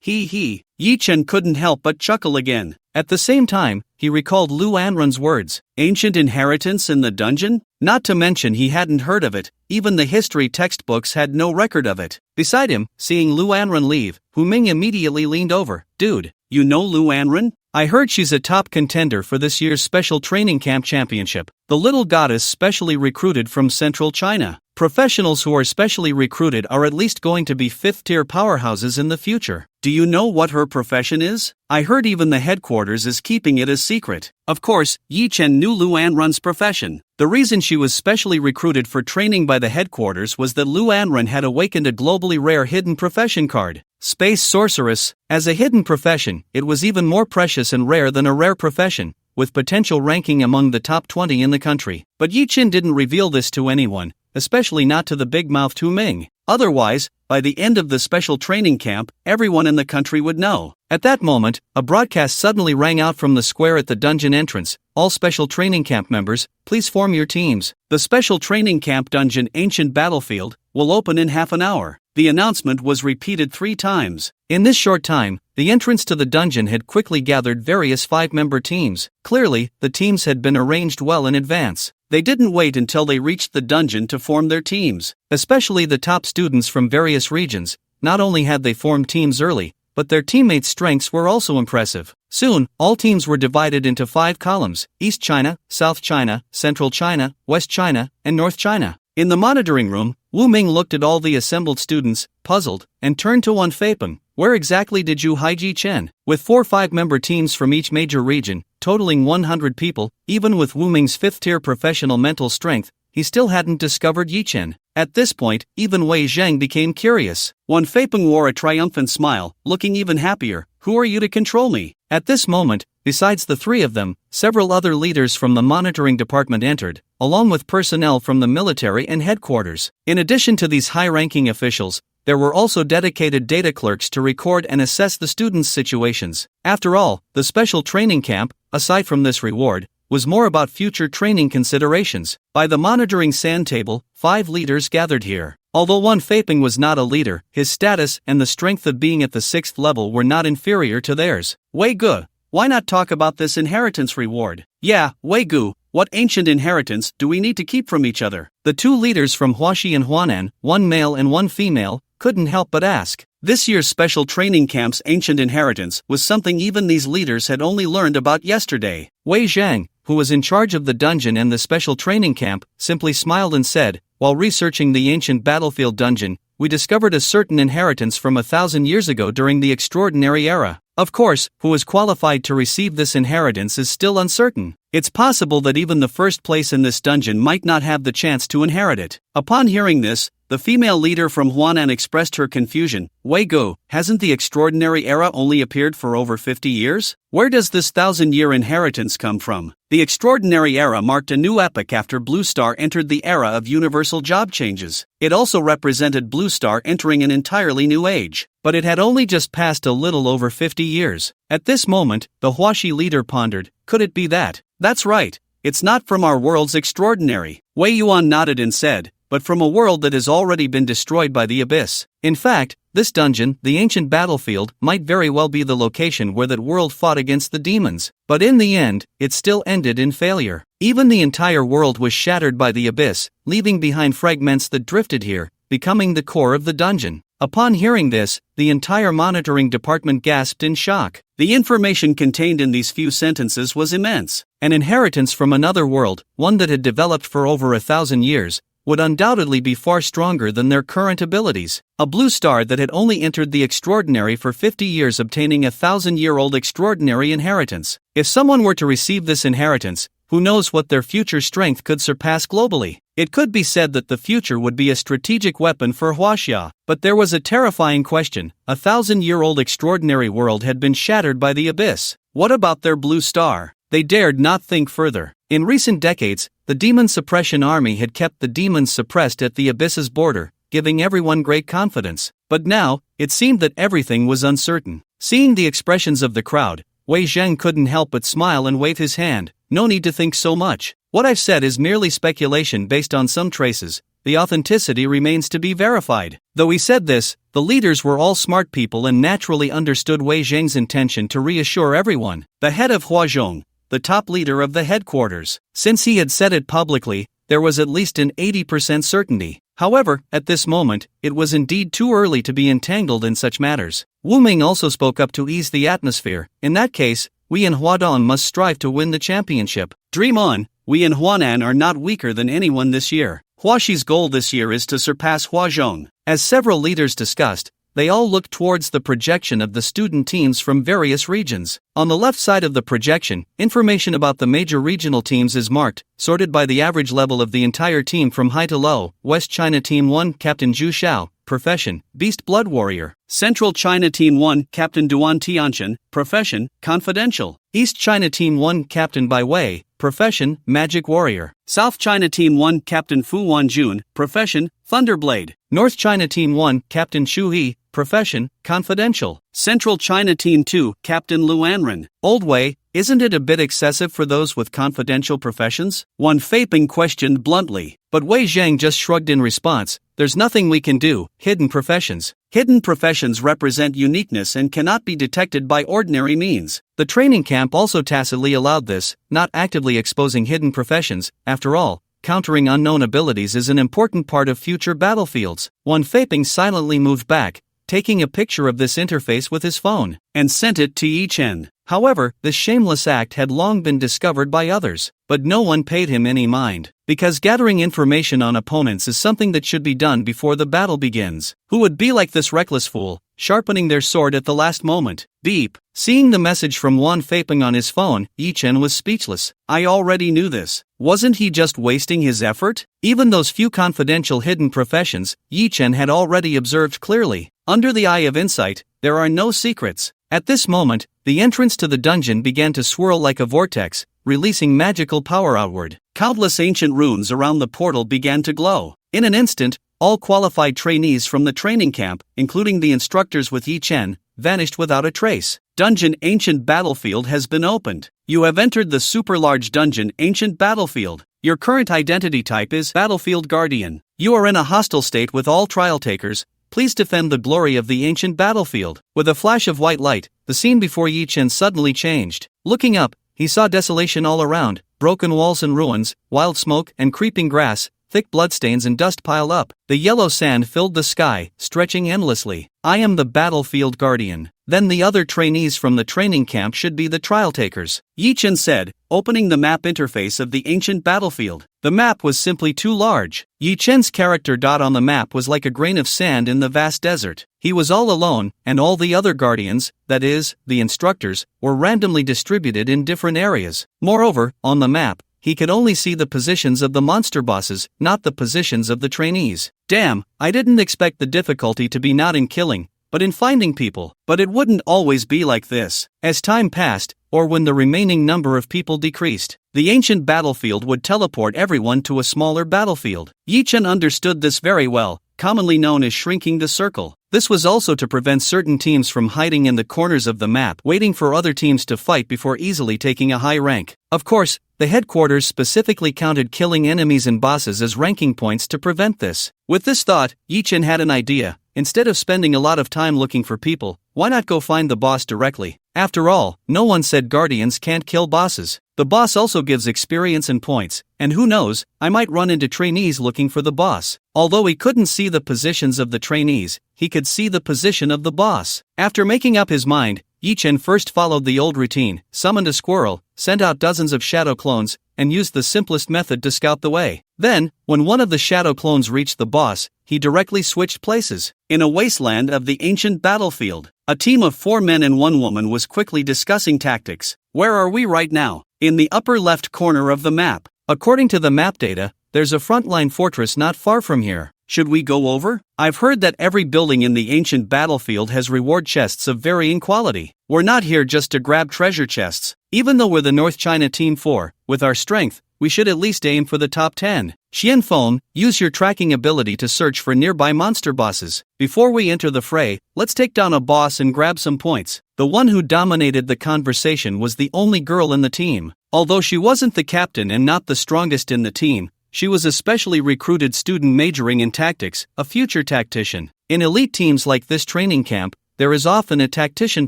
He. Yi Chen couldn't help but chuckle again. At the same time, he recalled Lu Anren's words, "Ancient inheritance in the dungeon?" Not to mention he hadn't heard of it, even the history textbooks had no record of it. Beside him, seeing Lu Anren leave, Hu Ming immediately leaned over. "Dude, you know Lu Anren? I heard she's a top contender for this year's special training camp championship. The little goddess specially recruited from central China. Professionals who are specially recruited are at least going to be 5th-tier powerhouses in the future. Do you know what her profession is? I heard even the headquarters is keeping it a secret." Of course, Yi Chen knew Lu Anren's profession. The reason she was specially recruited for training by the headquarters was that Lu Anren had awakened a globally rare hidden profession card. Space Sorceress. As a hidden profession, it was even more precious and rare than a rare profession, with potential ranking among the top 20 in the country. But Yi Chen didn't reveal this to anyone, especially not to the big-mouthed Hu Ming. Otherwise, by the end of the special training camp, everyone in the country would know. At that moment, a broadcast suddenly rang out from the square at the dungeon entrance. "All special training camp members, please form your teams. The special training camp dungeon Ancient Battlefield will open in half an hour. the announcement was repeated 3 times. In this short time, the entrance to the dungeon had quickly gathered various 5-member teams. Clearly, the teams had been arranged well in advance. They didn't wait until they reached the dungeon to form their teams. Especially the top students from various regions, not only had they formed teams early, but their teammates' strengths were also impressive. Soon, all teams were divided into 5 columns: East China, South China, Central China, West China, and North China. In the monitoring room, Wu Ming looked at all the assembled students, puzzled, and turned to Wan Feipeng. Where exactly did you hide Yi Chen? With 4 5-member teams from each major region, totaling 100 people, even with Wu Ming's 5th-tier professional mental strength, he still hadn't discovered Yi Chen. At this point, even Wei Zheng became curious. Wan Feipeng wore a triumphant smile, looking even happier. Who are you to control me? At this moment, besides the 3 of them, several other leaders from the monitoring department entered, along with personnel from the military and headquarters. In addition to these high-ranking officials, there were also dedicated data clerks to record and assess the students' situations. After all, the special training camp, aside from this reward, was more about future training considerations. By the monitoring sand table, 5 leaders gathered here. Although Wan Feipeng was not a leader, his status and the strength of being at the 6th level were not inferior to theirs. Wei Gu, why not talk about this inheritance reward? Yeah, Wei Gu, what ancient inheritance do we need to keep from each other? The 2 leaders from Huaxi and Huanan, 1 male and 1 female, couldn't help but ask. This year's special training camp's ancient inheritance was something even these leaders had only learned about yesterday. Wei Zhang, who was in charge of the dungeon and the special training camp, simply smiled and said, while researching the ancient battlefield dungeon, we discovered a certain inheritance from 1,000 years ago during the extraordinary era. Of course, who is qualified to receive this inheritance is still uncertain. It's possible that even the first place in this dungeon might not have the chance to inherit it. Upon hearing this, the female leader from Huanan expressed her confusion. Wei Gu, hasn't the extraordinary era only appeared for over 50 years? Where does this 1,000-year inheritance come from? The extraordinary era marked a new epoch after Blue Star entered the era of universal job changes. It also represented Blue Star entering an entirely new age. But it had only just passed a little over 50 years. At this moment, the Huaxi leader pondered, could it be that? That's right, it's not from our world's extraordinary. Wei Yuan nodded and said, but from a world that has already been destroyed by the abyss. In fact, this dungeon, the ancient battlefield, might very well be the location where that world fought against the demons. But in the end, it still ended in failure. Even the entire world was shattered by the abyss, leaving behind fragments that drifted here, becoming the core of the dungeon. Upon hearing this, the entire monitoring department gasped in shock. The information contained in these few sentences was immense. An inheritance from another world, one that had developed for over 1,000 years, would undoubtedly be far stronger than their current abilities. A blue star that had only entered the extraordinary for 50 years obtaining a 1,000-year-old extraordinary inheritance. If someone were to receive this inheritance, who knows what their future strength could surpass globally? It could be said that the future would be a strategic weapon for Huaxia. But there was a terrifying question. A 1,000-year-old extraordinary world had been shattered by the abyss. What about their blue star? They dared not think further. In recent decades, the Demon Suppression Army had kept the demons suppressed at the abyss's border, giving everyone great confidence. But now, it seemed that everything was uncertain. Seeing the expressions of the crowd, Wei Zheng couldn't help but smile and wave his hand. No need to think so much. What I've said is merely speculation based on some traces. The authenticity remains to be verified. Though he said this, the leaders were all smart people and naturally understood Wei Zheng's intention to reassure everyone. The head of Huazhong, the top leader of the headquarters. Since he had said it publicly, there was at least an 80% certainty. However, at this moment, it was indeed too early to be entangled in such matters. Wu Ming also spoke up to ease the atmosphere. In that case, we in Huadong must strive to win the championship. Dream on, we in Huanan are not weaker than anyone this year. Huaxi's goal this year is to surpass Huazhong. As several leaders discussed, they all looked towards the projection of the student teams from various regions. On the left side of the projection, information about the major regional teams is marked, sorted by the average level of the entire team from high to low. West China Team 1, Captain Zhu Xiao, profession, Beast Blood Warrior. Central China Team 1, Captain Duan Tianchen, profession, Confidential. East China Team 1, Captain Bai Wei, profession, Magic Warrior. South China Team 1, Captain Fu Wanjun, profession, Thunderblade. North China Team 1, Captain Shu He, profession, Confidential. Central China Team 2, Captain Lu Anren. Old Wei, isn't it a bit excessive for those with confidential professions? Wan Feipeng questioned bluntly, but Wei Zheng just shrugged in response. there's nothing we can do. Hidden professions. Hidden professions represent uniqueness and cannot be detected by ordinary means. The training camp also tacitly allowed this, not actively exposing hidden professions. After all, countering unknown abilities is an important part of future battlefields. One Faping silently moved back, taking a picture of this interface with his phone, and sent it to Yi Chen. However, this shameless act had long been discovered by others, but no one paid him any mind, because gathering information on opponents is something that should be done before the battle begins. Who would be like this reckless fool, sharpening their sword at the last moment? Beep. Seeing the message from Wan Faping on his phone, Yi Chen was speechless. I already knew this. Wasn't he just wasting his effort? Even those few confidential hidden professions, Yi Chen had already observed clearly. Under the eye of insight, there are no secrets. At this moment, the entrance to the dungeon began to swirl like a vortex, releasing magical power outward. Countless ancient runes around the portal began to glow. In an instant, all qualified trainees from the training camp, including the instructors with Yi Chen, vanished without a trace. Dungeon Ancient Battlefield has been opened. You have entered the super large Dungeon Ancient Battlefield. Your current identity type is Battlefield Guardian. You are in a hostile state with all trial takers. Please defend the glory of the ancient battlefield. With a flash of white light, the scene before Yi Chen suddenly changed. Looking up, he saw desolation all around, broken walls and ruins, wild smoke and creeping grass, thick bloodstains and dust piled up. The yellow sand filled the sky, stretching endlessly. I am the battlefield guardian. Then the other trainees from the training camp should be the trial takers, Yi Chen said, opening the map interface of the ancient battlefield. The map was simply too large. Yi Chen's character dot on the map was like a grain of sand in the vast desert. He was all alone, and all the other guardians, that is, the instructors, were randomly distributed in different areas. Moreover, on the map, he could only see the positions of the monster bosses, not the positions of the trainees. Damn, I didn't expect the difficulty to be not in killing, but in finding people. But it wouldn't always be like this. As time passed, or when the remaining number of people decreased, the ancient battlefield would teleport everyone to a smaller battlefield. Yi Chen understood this very well, commonly known as shrinking the circle. This was also to prevent certain teams from hiding in the corners of the map, waiting for other teams to fight before easily taking a high rank. Of course, the headquarters specifically counted killing enemies and bosses as ranking points to prevent this. With this thought, Yi Chen had an idea. Instead of spending a lot of time looking for people, why not go find the boss directly? After all, no one said guardians can't kill bosses. The boss also gives experience and points, and who knows, I might run into trainees looking for the boss. Although he couldn't see the positions of the trainees, he could see the position of the boss. After making up his mind, Yi Chen first followed the old routine, summoned a squirrel, sent out dozens of shadow clones, and used the simplest method to scout the way. Then, when one of the shadow clones reached the boss, he directly switched places. In a wasteland of the ancient battlefield, a team of 4 men and 1 woman was quickly discussing tactics. Where are we right now? In the upper left corner of the map. According to the map data, there's a frontline fortress not far from here. Should we go over? I've heard that every building in the ancient battlefield has reward chests of varying quality. We're not here just to grab treasure chests. Even though we're the North China Team 4, with our strength, we should at least aim for the top 10. Xianfeng, use your tracking ability to search for nearby monster bosses. Before we enter the fray, let's take down a boss and grab some points. The one who dominated the conversation was the only girl in the team. Although she wasn't the captain and not the strongest in the team, she was a specially recruited student majoring in tactics, a future tactician. In elite teams like this training camp, there is often a tactician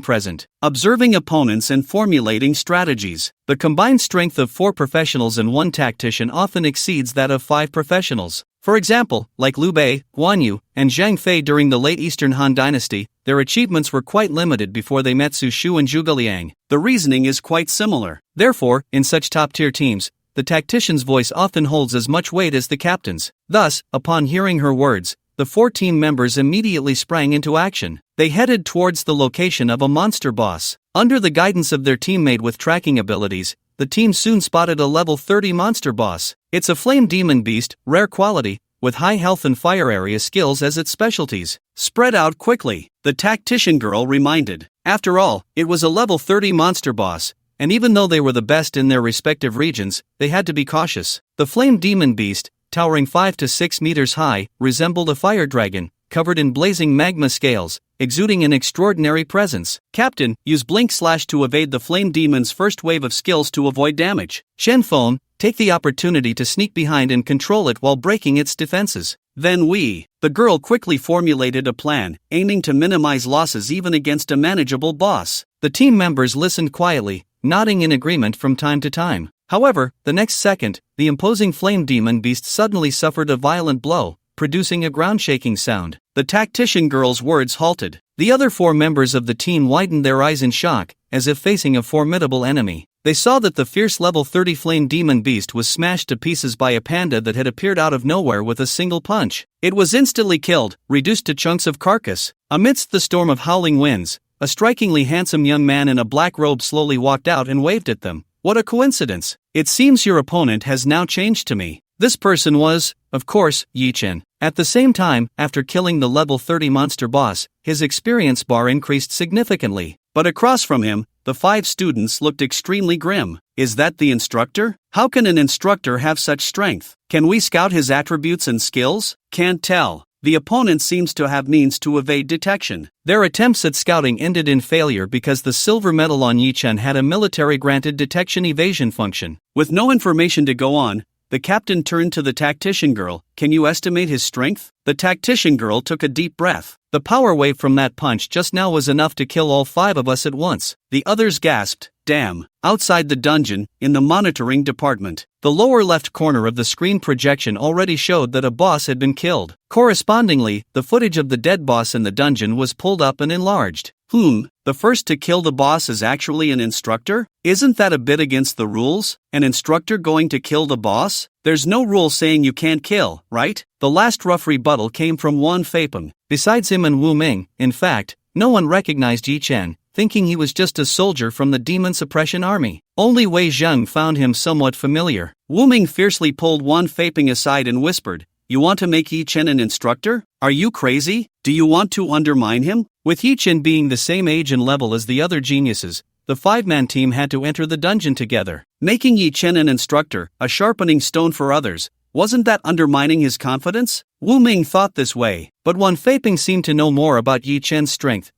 present, observing opponents and formulating strategies. The combined strength of 4 professionals and 1 tactician often exceeds that of 5 professionals. For example, like Liu Bei, Guan Yu, and Zhang Fei during the late Eastern Han Dynasty, their achievements were quite limited before they met Su Shu and Zhuge Liang. The reasoning is quite similar. Therefore, in such top-tier teams, the tactician's voice often holds as much weight as the captain's. Thus, upon hearing her words, the 4 team members immediately sprang into action. They headed towards the location of a monster boss. Under the guidance of their teammate with tracking abilities, the team soon spotted a level 30 monster boss. It's a flame demon beast, rare quality, with high health and fire area skills as its specialties. Spread out quickly, the tactician girl reminded. After all, it was a level 30 monster boss, and even though they were the best in their respective regions, they had to be cautious. The flame demon beast, towering 5 to 6 meters high, resembled a fire dragon, covered in blazing magma scales, exuding an extraordinary presence. Captain, use Blink Slash to evade the flame demon's first wave of skills to avoid damage. Shenfeng, take the opportunity to sneak behind and control it while breaking its defenses. Then the girl quickly formulated a plan, aiming to minimize losses even against a manageable boss. The team members listened quietly, nodding in agreement from time to time. However, the next second, the imposing flame demon beast suddenly suffered a violent blow, producing a ground-shaking sound. The tactician girl's words halted. The other 4 members of the team widened their eyes in shock, as if facing a formidable enemy. They saw that the fierce level 30 flame demon beast was smashed to pieces by a panda that had appeared out of nowhere with a single punch. It was instantly killed, reduced to chunks of carcass. Amidst the storm of howling winds, a strikingly handsome young man in a black robe slowly walked out and waved at them. What a coincidence! It seems your opponent has now changed to me. This person was, of course, Yi-Chen. At the same time, after killing the level 30 monster boss, his experience bar increased significantly. But across from him, the 5 students looked extremely grim. Is that the instructor? How can an instructor have such strength? Can we scout his attributes and skills? Can't tell. The opponent seems to have means to evade detection. Their attempts at scouting ended in failure because the silver medal on Yi-Chen had a military-granted detection evasion function. With no information to go on, the captain turned to the tactician girl. Can you estimate his strength? The tactician girl took a deep breath. The power wave from that punch just now was enough to kill all 5 of us at once. The others gasped. Damn. Outside the dungeon, in the monitoring department, the lower left corner of the screen projection already showed that a boss had been killed. Correspondingly, the footage of the dead boss in the dungeon was pulled up and enlarged. The first to kill the boss is actually an instructor? Isn't that a bit against the rules? An instructor going to kill the boss? There's no rule saying you can't kill, right? The last rough rebuttal came from Wan Feipeng. Besides him and Wu Ming, in fact, no one recognized Yi-Chen, thinking he was just a soldier from the Demon Suppression Army. Only Wei Zheng found him somewhat familiar. Wu Ming fiercely pulled Wan Feipeng aside and whispered, "You want to make Yi-Chen an instructor? Are you crazy? Do you want to undermine him?" With Yi-Chen being the same age and level as the other geniuses, the 5-man team had to enter the dungeon together. Making Yi-Chen an instructor, a sharpening stone for others, wasn't that undermining his confidence? Wu Ming thought this way, but Wan Feipeng seemed to know more about Yi-Chen's strength.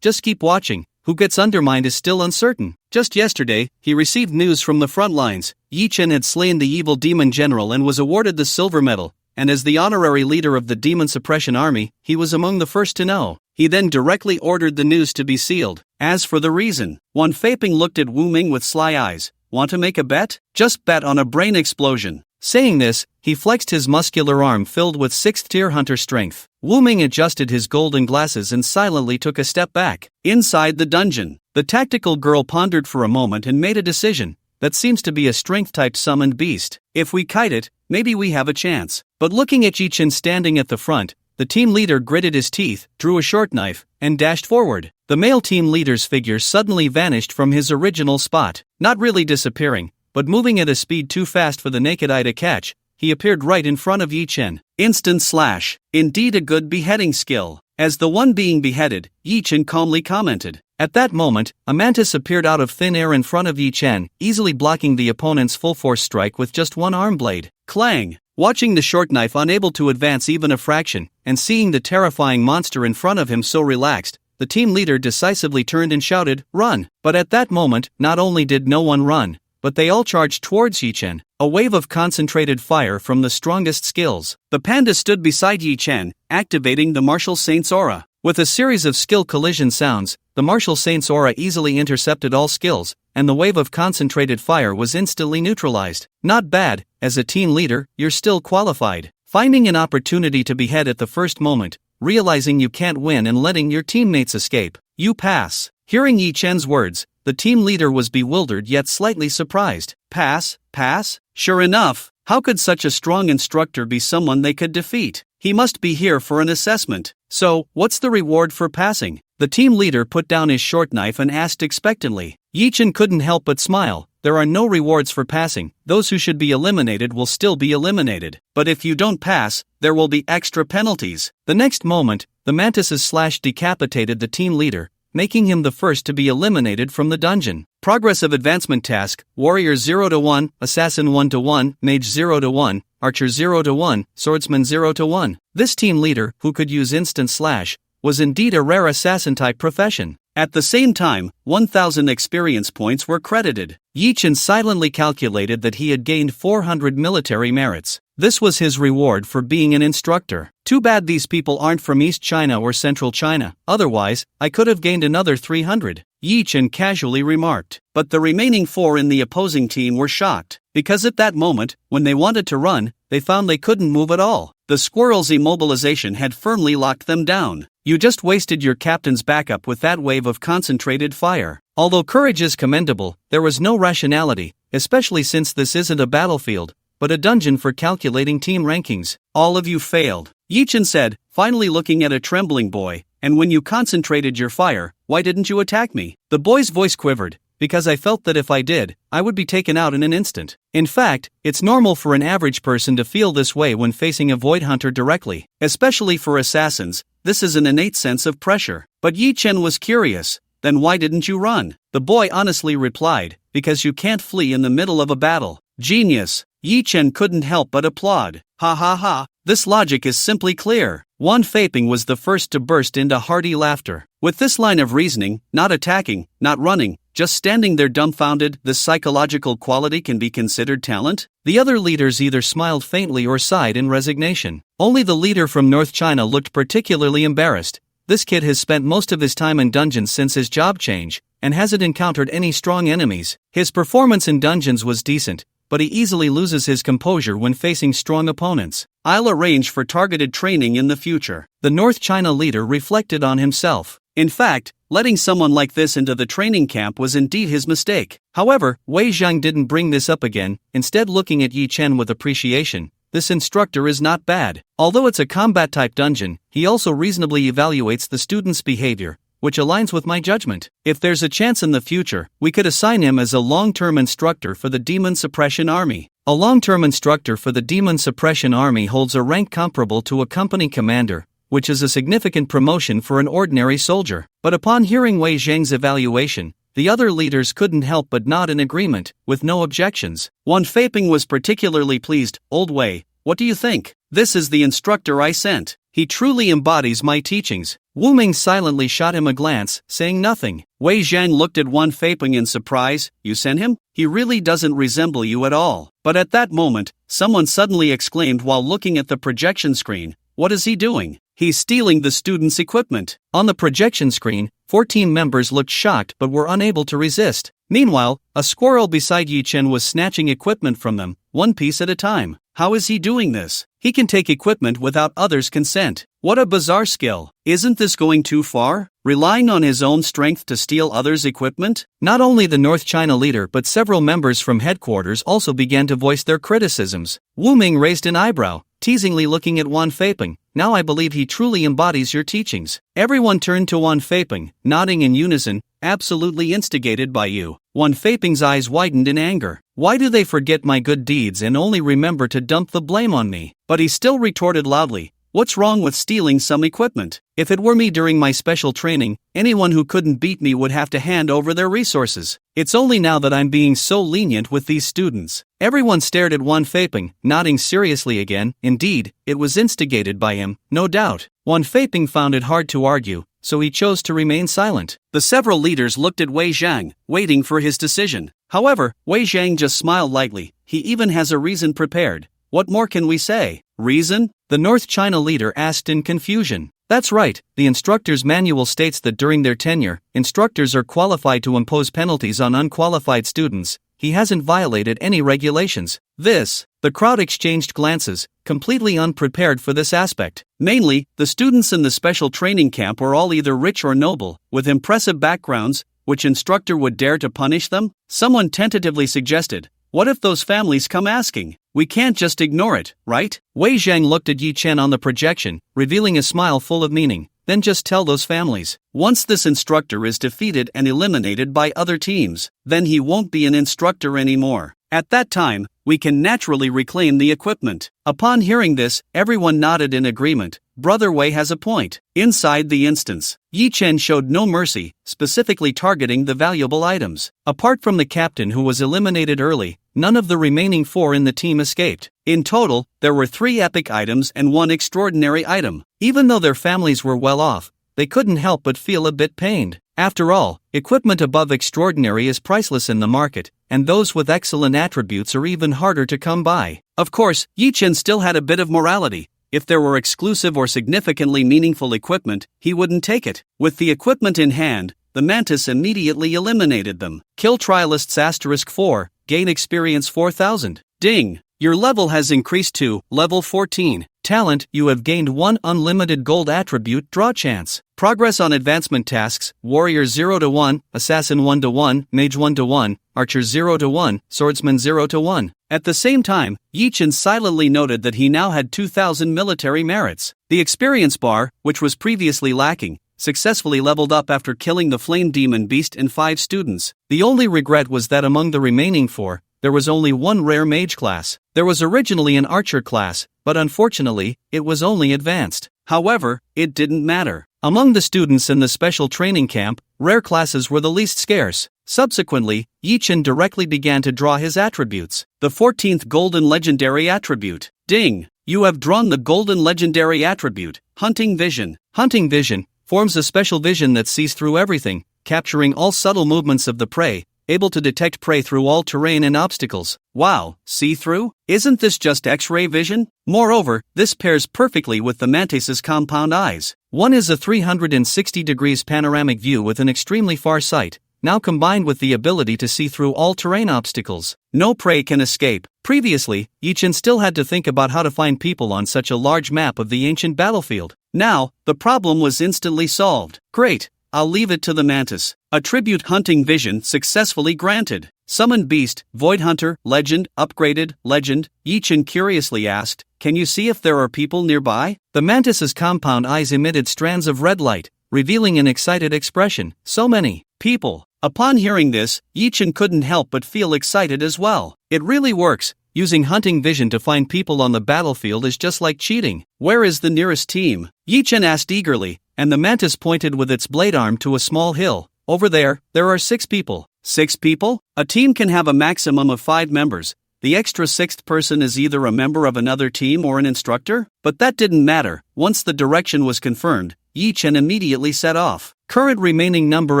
Just keep watching. Who gets undermined is still uncertain. Just yesterday, he received news from the front lines. Yi-Chen had slain the evil demon general and was awarded the silver medal, and as the honorary leader of the Demon Suppression Army, he was among the first to know. He then directly ordered the news to be sealed. As for the reason, Wan Feipeng looked at Wu Ming with sly eyes. Want to make a bet? Just bet on a brain explosion. Saying this, he flexed his muscular arm filled with 6th-tier hunter strength. Wu Ming adjusted his golden glasses and silently took a step back. Inside the dungeon, the tactical girl pondered for a moment and made a decision. That seems to be a strength-type summoned beast. If we kite it, maybe we have a chance. But looking at Yi-Chen standing at the front, the team leader gritted his teeth, drew a short knife, and dashed forward. The male team leader's figure suddenly vanished from his original spot. Not really disappearing, but moving at a speed too fast for the naked eye to catch, he appeared right in front of Yi-Chen. Instant slash. Indeed a good beheading skill. As the one being beheaded, Yi-Chen calmly commented. At that moment, a mantis appeared out of thin air in front of Yi-Chen, easily blocking the opponent's full-force strike with just one arm blade. Clang! Watching the short knife unable to advance even a fraction, and seeing the terrifying monster in front of him so relaxed, the team leader decisively turned and shouted, "Run!" But at that moment, not only did no one run, but they all charged towards Yi-Chen. A wave of concentrated fire from the strongest skills. The panda stood beside Yi-Chen, activating the Martial Saint's aura. With a series of skill collision sounds, the Martial Saint's aura easily intercepted all skills, and the wave of concentrated fire was instantly neutralized. Not bad, as a team leader, you're still qualified. Finding an opportunity to behead at the first moment, realizing you can't win and letting your teammates escape, you pass. Hearing Yi-Chen's words, the team leader was bewildered yet slightly surprised. Pass? Pass? Sure enough, how could such a strong instructor be someone they could defeat? He must be here for an assessment. So, what's the reward for passing? The team leader put down his short knife and asked expectantly. Yi-Chen couldn't help but smile. There are no rewards for passing. Those who should be eliminated will still be eliminated. But if you don't pass, there will be extra penalties. The next moment, the mantises decapitated the team leader, making him the first to be eliminated from the dungeon. Progressive advancement task: Warrior 0-1, Assassin 1-1, Mage 0-1, Archer 0-1, Swordsman 0-1. This team leader, who could use instant slash, was indeed a rare assassin-type profession. At the same time, 1,000 experience points were credited. Yi Chen silently calculated that he had gained 400 military merits. This was his reward for being an instructor. Too bad these people aren't from East China or Central China, otherwise, I could have gained another 300, Yi Chen casually remarked. But the remaining 4 in the opposing team were shocked, because at that moment, when they wanted to run, they found they couldn't move at all. The squirrel's immobilization had firmly locked them down. You just wasted your captain's backup with that wave of concentrated fire. Although courage is commendable, there was no rationality, especially since this isn't a battlefield, but a dungeon for calculating team rankings. All of you failed, Yi Chen said, finally looking at a trembling boy, and when you concentrated your fire, why didn't you attack me? The boy's voice quivered, because I felt that if I did, I would be taken out in an instant. In fact, it's normal for an average person to feel this way when facing a void hunter directly. Especially for assassins, this is an innate sense of pressure. But Yi Chen was curious. Then why didn't you run? The boy honestly replied, because you can't flee in the middle of a battle. Genius. Yi Chen couldn't help but applaud. Ha ha ha, this logic is simply clear. Wan Feiping was the first to burst into hearty laughter. With this line of reasoning, not attacking, not running, just standing there dumbfounded, this psychological quality can be considered talent? The other leaders either smiled faintly or sighed in resignation. Only the leader from North China looked particularly embarrassed. This kid has spent most of his time in dungeons since his job change, and hasn't encountered any strong enemies. His performance in dungeons was decent, but he easily loses his composure when facing strong opponents. I'll arrange for targeted training in the future. The North China leader reflected on himself. In fact, letting someone like this into the training camp was indeed his mistake. However, Wei Zhang didn't bring this up again, instead looking at Yi Chen with appreciation. This instructor is not bad. Although it's a combat-type dungeon, he also reasonably evaluates the student's behavior, which aligns with my judgment. If there's a chance in the future, we could assign him as a long-term instructor for the Demon Suppression Army. A long-term instructor for the Demon Suppression Army holds a rank comparable to a company commander, which is a significant promotion for an ordinary soldier. But upon hearing Wei Zhang's evaluation, the other leaders couldn't help but nod in agreement, with no objections. Wan Feiping was particularly pleased. Old Wei, what do you think? This is the instructor I sent. He truly embodies my teachings. Wu Ming silently shot him a glance, saying nothing. Wei Zhang looked at Wan Feiping in surprise. You sent him? He really doesn't resemble you at all. But at that moment, someone suddenly exclaimed while looking at the projection screen. What is he doing? He's stealing the students' equipment. On the projection screen, 4 team members looked shocked but were unable to resist. Meanwhile, a squirrel beside Yi Chen was snatching equipment from them, one piece at a time. How is he doing this? He can take equipment without others' consent. What a bizarre skill. Isn't this going too far? Relying on his own strength to steal others' equipment? Not only the North China leader but several members from headquarters also began to voice their criticisms. Wu Ming raised an eyebrow, teasingly looking at Wan Feiping. Now I believe he truly embodies your teachings. Everyone turned to Wan Feiping, nodding in unison, absolutely instigated by you. Wan Feiping's eyes widened in anger. Why do they forget my good deeds and only remember to dump the blame on me? But he still retorted loudly, what's wrong with stealing some equipment? If it were me during my special training, anyone who couldn't beat me would have to hand over their resources. It's only now that I'm being so lenient with these students. Everyone stared at Wan Feiping, nodding seriously again. Indeed, it was instigated by him, no doubt. Wan Feiping found it hard to argue, so he chose to remain silent. The several leaders looked at Wei Zhang, waiting for his decision. However, Wei Zhang just smiled lightly. He even has a reason prepared. What more can we say? Reason? The North China leader asked in confusion. That's right, the instructor's manual states that during their tenure, instructors are qualified to impose penalties on unqualified students. He hasn't violated any regulations. The crowd exchanged glances, completely unprepared for this aspect. Mainly, the students in the special training camp were all either rich or noble, with impressive backgrounds. Which instructor would dare to punish them? Someone tentatively suggested, what if those families come asking? We can't just ignore it, right? Wei Zhang looked at Yi Chen on the projection, revealing a smile full of meaning. Then just tell those families. Once this instructor is defeated and eliminated by other teams, then he won't be an instructor anymore. At that time, we can naturally reclaim the equipment. Upon hearing this, everyone nodded in agreement. Brother Wei has a point. Inside the instance, Yi Chen showed no mercy, specifically targeting the valuable items. Apart from the captain who was eliminated early, none of the remaining 4 in the team escaped. In total, there were 3 epic items and 1 extraordinary item. Even though their families were well off, they couldn't help but feel a bit pained. After all, equipment above extraordinary is priceless in the market, and those with excellent attributes are even harder to come by. Of course, Yi Chen still had a bit of morality. If there were exclusive or significantly meaningful equipment, he wouldn't take it. With the equipment in hand, the Mantis immediately eliminated them. Kill Trialists *4, gain experience 4000. Ding! Your level has increased to level 14. Talent, you have gained 1 unlimited gold attribute draw chance. Progress on advancement tasks, Warrior 0-1, Assassin 1-1, Mage 1-1, Archer 0-1, Swordsman 0-1. At the same time, Yi Chen silently noted that he now had 2000 military merits. The experience bar, which was previously lacking, successfully leveled up after killing the Flame Demon Beast and 5 students. The only regret was that among the remaining 4, there was only one rare mage class. There was originally an archer class, but unfortunately, it was only advanced. However, it didn't matter. Among the students in the special training camp, rare classes were the least scarce. Subsequently, Yi Chen directly began to draw his attributes. The 14th Golden Legendary Attribute. Ding! You have drawn the Golden Legendary Attribute, Hunting Vision. Hunting Vision forms a special vision that sees through everything, capturing all subtle movements of the prey, able to detect prey through all terrain and obstacles. Wow, see-through? Isn't this just X-ray vision? Moreover, this pairs perfectly with the Mantis's compound eyes. One is a 360 degrees panoramic view with an extremely far sight, now combined with the ability to see through all terrain obstacles. No prey can escape. Previously, Yi Chen still had to think about how to find people on such a large map of the ancient battlefield. Now, the problem was instantly solved. Great! I'll leave it to the Mantis. Attribute Hunting Vision successfully granted. Summoned Beast, Void Hunter, Legend, Upgraded, Legend. Yi Chen curiously asked, can you see if there are people nearby? The Mantis's compound eyes emitted strands of red light, revealing an excited expression. So many people. Upon hearing this, Yi Chen couldn't help but feel excited as well. It really works. Using Hunting Vision to find people on the battlefield is just like cheating. Where is the nearest team? Yi Chen asked eagerly, and the Mantis pointed with its blade arm to a small hill. Over there are 6 people. 6 people? A team can have a maximum of 5 members. The extra 6th person is either a member of another team or an instructor? But that didn't matter. Once the direction was confirmed, Yi Chen immediately set off. Current remaining number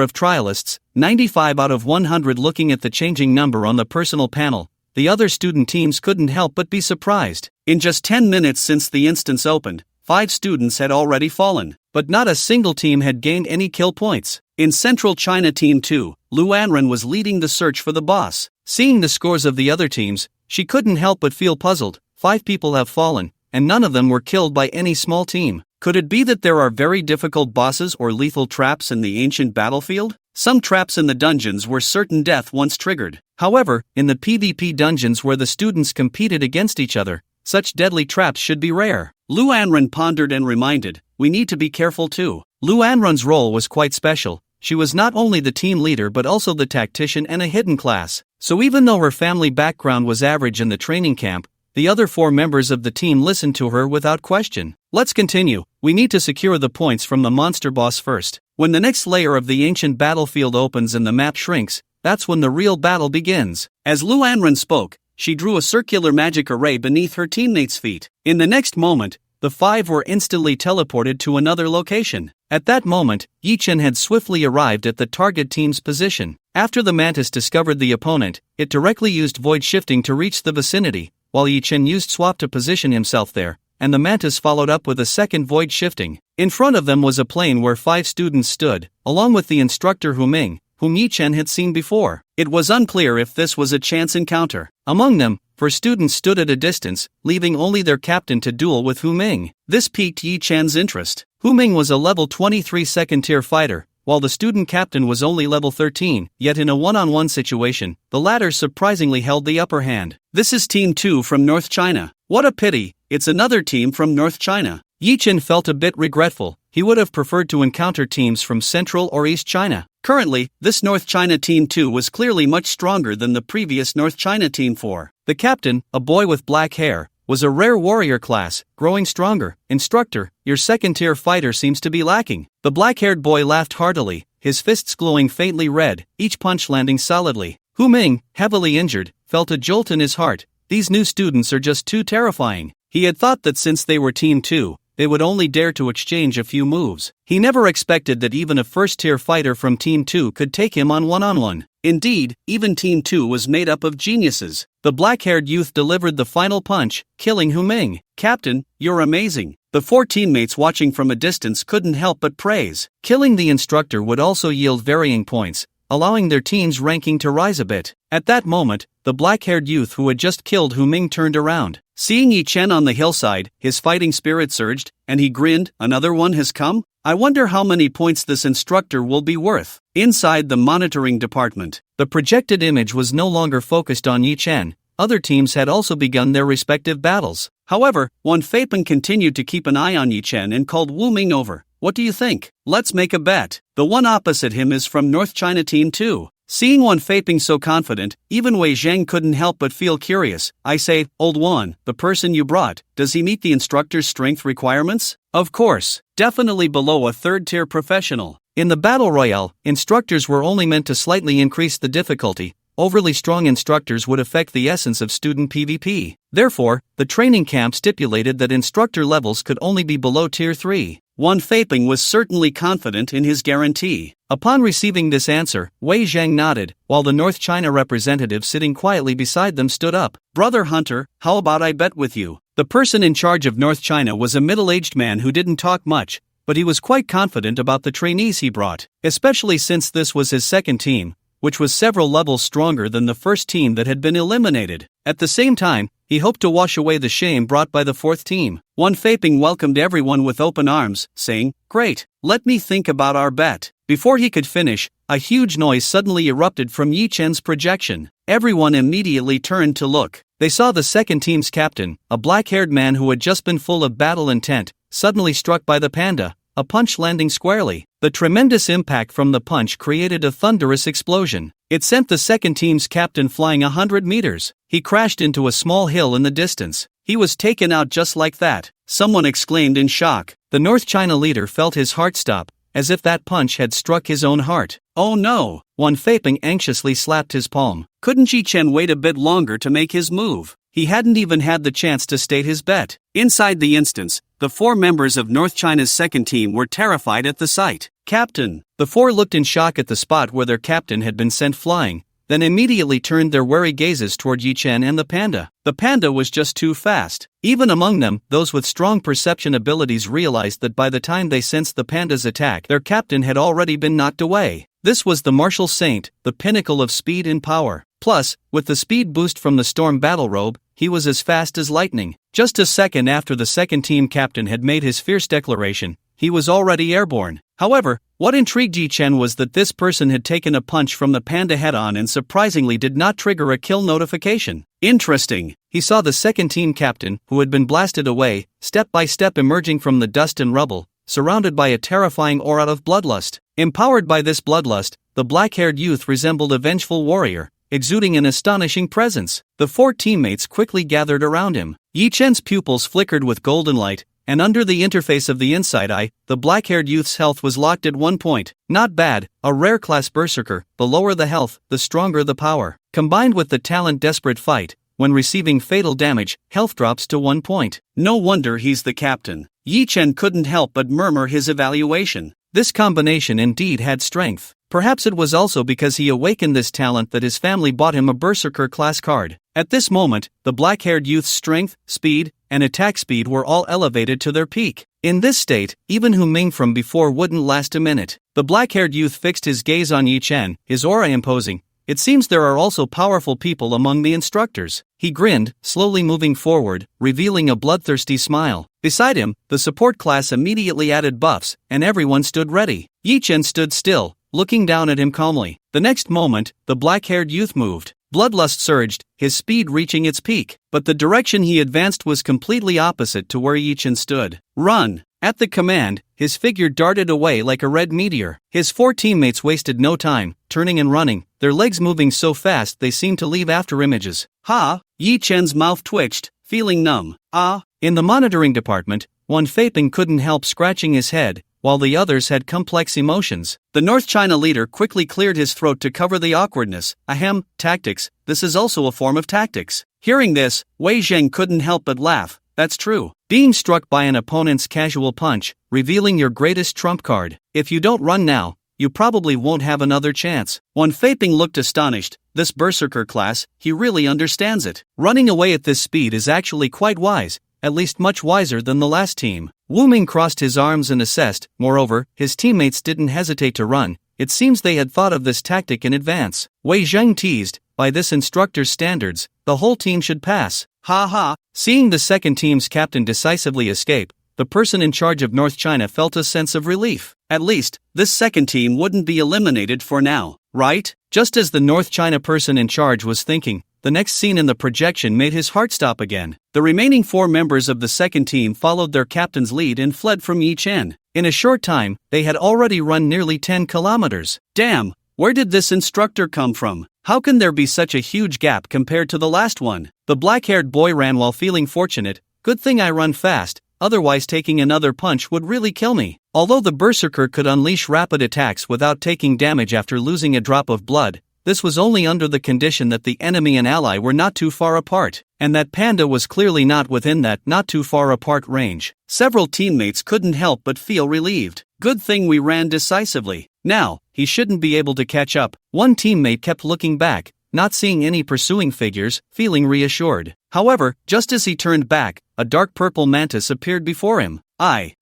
of trialists, 95 out of 100. Looking at the changing number on the personal panel, the other student teams couldn't help but be surprised. In just 10 minutes since the instance opened, 5 students had already fallen, but not a single team had gained any kill points. In Central China Team 2, Lu Anren was leading the search for the boss. Seeing the scores of the other teams, she couldn't help but feel puzzled. 5 people have fallen, and none of them were killed by any small team. Could it be that there are very difficult bosses or lethal traps in the ancient battlefield? Some traps in the dungeons were certain death once triggered. However, in the PvP dungeons where the students competed against each other, such deadly traps should be rare. Lu Anren pondered and reminded, we need to be careful too. Lu Anren's role was quite special. She was not only the team leader but also the tactician and a hidden class. So even though her family background was average in the training camp, the other 4 members of the team listened to her without question. Let's continue. We need to secure the points from the monster boss first. When the next layer of the ancient battlefield opens and the map shrinks, that's when the real battle begins. As Lu Anren spoke, she drew a circular magic array beneath her teammates' feet. In the next moment, the 5 were instantly teleported to another location. At that moment, Yi Chen had swiftly arrived at the target team's position. After the Mantis discovered the opponent, it directly used void shifting to reach the vicinity, while Yi Chen used swap to position himself there, and the Mantis followed up with a second void shifting. In front of them was a plane where 5 students stood, along with the instructor Hu Ming, whom Yi Chen had seen before. It was unclear if this was a chance encounter. Among them, 4 students stood at a distance, leaving only their captain to duel with Hu Ming. This piqued Yi Chen's interest. Hu Ming was a level 23 second-tier fighter, while the student captain was only level 13, yet in a one-on-one situation, the latter surprisingly held the upper hand. This is Team 2 from North China. What a pity, it's another team from North China. Yi Chen felt a bit regretful. He would have preferred to encounter teams from Central or East China. Currently, this North China Team 2 was clearly much stronger than the previous North China Team 4. The captain, a boy with black hair, was a rare warrior class, growing stronger. Instructor, your second-tier fighter seems to be lacking. The black-haired boy laughed heartily, his fists glowing faintly red, each punch landing solidly. Hu Ming, heavily injured, felt a jolt in his heart. These new students are just too terrifying. He had thought that since they were Team 2, they would only dare to exchange a few moves. He never expected that even a first-tier fighter from Team 2 could take him on one-on-one. Indeed, even Team 2 was made up of geniuses. The black-haired youth delivered the final punch, killing Hu Ming. "Captain, you're amazing." The 4 teammates watching from a distance couldn't help but praise. Killing the instructor would also yield varying points, allowing their team's ranking to rise a bit. At that moment, the black-haired youth who had just killed Hu Ming turned around. Seeing Yi Chen on the hillside, his fighting spirit surged, and he grinned. "Another one has come? I wonder how many points this instructor will be worth." Inside the monitoring department, the projected image was no longer focused on Yi Chen. Other teams had also begun their respective battles. However, Wan Feipeng continued to keep an eye on Yi Chen and called Wu Ming over. "What do you think? Let's make a bet." The one opposite him is from North China Team 2. Seeing Wan Feipeng so confident, even Wei Zheng couldn't help but feel curious. "I say, old Wan, the person you brought, does he meet the instructor's strength requirements?" "Of course, definitely below a third-tier professional." In the Battle Royale, instructors were only meant to slightly increase the difficulty. Overly strong instructors would affect the essence of student PvP. Therefore, the training camp stipulated that instructor levels could only be below Tier 3. Wan Feipeng was certainly confident in his guarantee. Upon receiving this answer, Wei Zheng nodded, while the North China representative sitting quietly beside them stood up. "Brother Hunter, how about I bet with you?" The person in charge of North China was a middle-aged man who didn't talk much, but he was quite confident about the trainees he brought, especially since this was his second team, which was several levels stronger than the first team that had been eliminated. At the same time, he hoped to wash away the shame brought by the fourth team. Wan Feipeng welcomed everyone with open arms, saying, "Great, let me think about our bet." Before he could finish, a huge noise suddenly erupted from Yi Chen's projection. Everyone immediately turned to look. They saw the second team's captain, a black-haired man who had just been full of battle intent, suddenly struck by the panda, a punch landing squarely. The tremendous impact from the punch created a thunderous explosion. It sent the second team's captain flying 100 meters. He crashed into a small hill in the distance. He was taken out just like that. Someone exclaimed in shock. The North China leader felt his heart stop, as if that punch had struck his own heart. "Oh no!" Wan Feipeng anxiously slapped his palm. Couldn't Yi Chen wait a bit longer to make his move? He hadn't even had the chance to state his bet. Inside the instance, the 4 members of North China's second team were terrified at the sight. "Captain!" The 4 looked in shock at the spot where their captain had been sent flying, then immediately turned their wary gazes toward Yi Chen and the panda. The panda was just too fast. Even among them, those with strong perception abilities realized that by the time they sensed the panda's attack, their captain had already been knocked away. This was the martial saint, the pinnacle of speed and power. Plus, with the speed boost from the storm battle robe, he was as fast as lightning. Just a second after the second team captain had made his fierce declaration, he was already airborne. However, what intrigued Yi Chen was that this person had taken a punch from the panda head-on and surprisingly did not trigger a kill notification. Interesting. He saw the second team captain, who had been blasted away, step by step emerging from the dust and rubble, surrounded by a terrifying aura of bloodlust. Empowered by this bloodlust, the black-haired youth resembled a vengeful warrior, exuding an astonishing presence. The 4 teammates quickly gathered around him. Yi Chen's pupils flickered with golden light, and under the interface of the inside eye, the black-haired youth's health was locked at 1 point. Not bad, a rare class berserker. The lower the health, the stronger the power. Combined with the talent desperate fight, when receiving fatal damage, health drops to 1 point. No wonder he's the captain. Yi Chen couldn't help but murmur his evaluation. This combination indeed had strength. Perhaps it was also because he awakened this talent that his family bought him a berserker class card. At this moment, the black-haired youth's strength, speed, and attack speed were all elevated to their peak. In this state, even Hu Ming from before wouldn't last a minute. The black-haired youth fixed his gaze on Yi Chen, his aura imposing. It seems there are also powerful people among the instructors. He grinned, slowly moving forward, revealing a bloodthirsty smile. Beside him, the support class immediately added buffs, and everyone stood ready. Yi Chen stood still, looking down at him calmly. The next moment, the black-haired youth moved. Bloodlust surged, his speed reaching its peak, but the direction he advanced was completely opposite to where Yi Chen stood. "Run!" At the command, his figure darted away like a red meteor. His 4 teammates wasted no time, turning and running, their legs moving so fast they seemed to leave after images. "Ha!" Yi Chen's mouth twitched, feeling numb. "Ah!" In the monitoring department, Wan Feipeng couldn't help scratching his head, while the others had complex emotions. The North China leader quickly cleared his throat to cover the awkwardness. Ahem, tactics, this is also a form of tactics. Hearing this, Wei Zheng couldn't help but laugh. that's true. Being struck by an opponent's casual punch, revealing your greatest trump card. If you don't run now, you probably won't have another chance. Wan Feiping looked astonished. This berserker class, he really understands it. Running away at this speed is actually quite wise, at least much wiser than the last team. Wu Ming crossed his arms and assessed. Moreover, his teammates didn't hesitate to run. It seems they had thought of this tactic in advance. Wei Zheng teased, by this instructor's standards, the whole team should pass. Ha ha. Seeing the second team's captain decisively escape, the person in charge of North China felt a sense of relief. At least, this second team wouldn't be eliminated for now, right? Just as the North China person in charge was thinking, the next scene in the projection made his heart stop again. The remaining 4 members of the second team followed their captain's lead and fled from Yi Chen. In a short time, they had already run nearly 10 kilometers. Damn, where did this instructor come from? How can there be such a huge gap compared to the last one? The black-haired boy ran while feeling fortunate. Good thing I run fast, otherwise taking another punch would really kill me. Although the berserker could unleash rapid attacks without taking damage after losing a drop of blood, this was only under the condition that the enemy and ally were not too far apart, and that Panda was clearly not within that not too far apart range. Several teammates couldn't help but feel relieved. Good thing we ran decisively. Now, he shouldn't be able to catch up. One teammate kept looking back, not seeing any pursuing figures, feeling reassured. However, just as he turned back, a dark purple mantis appeared before him.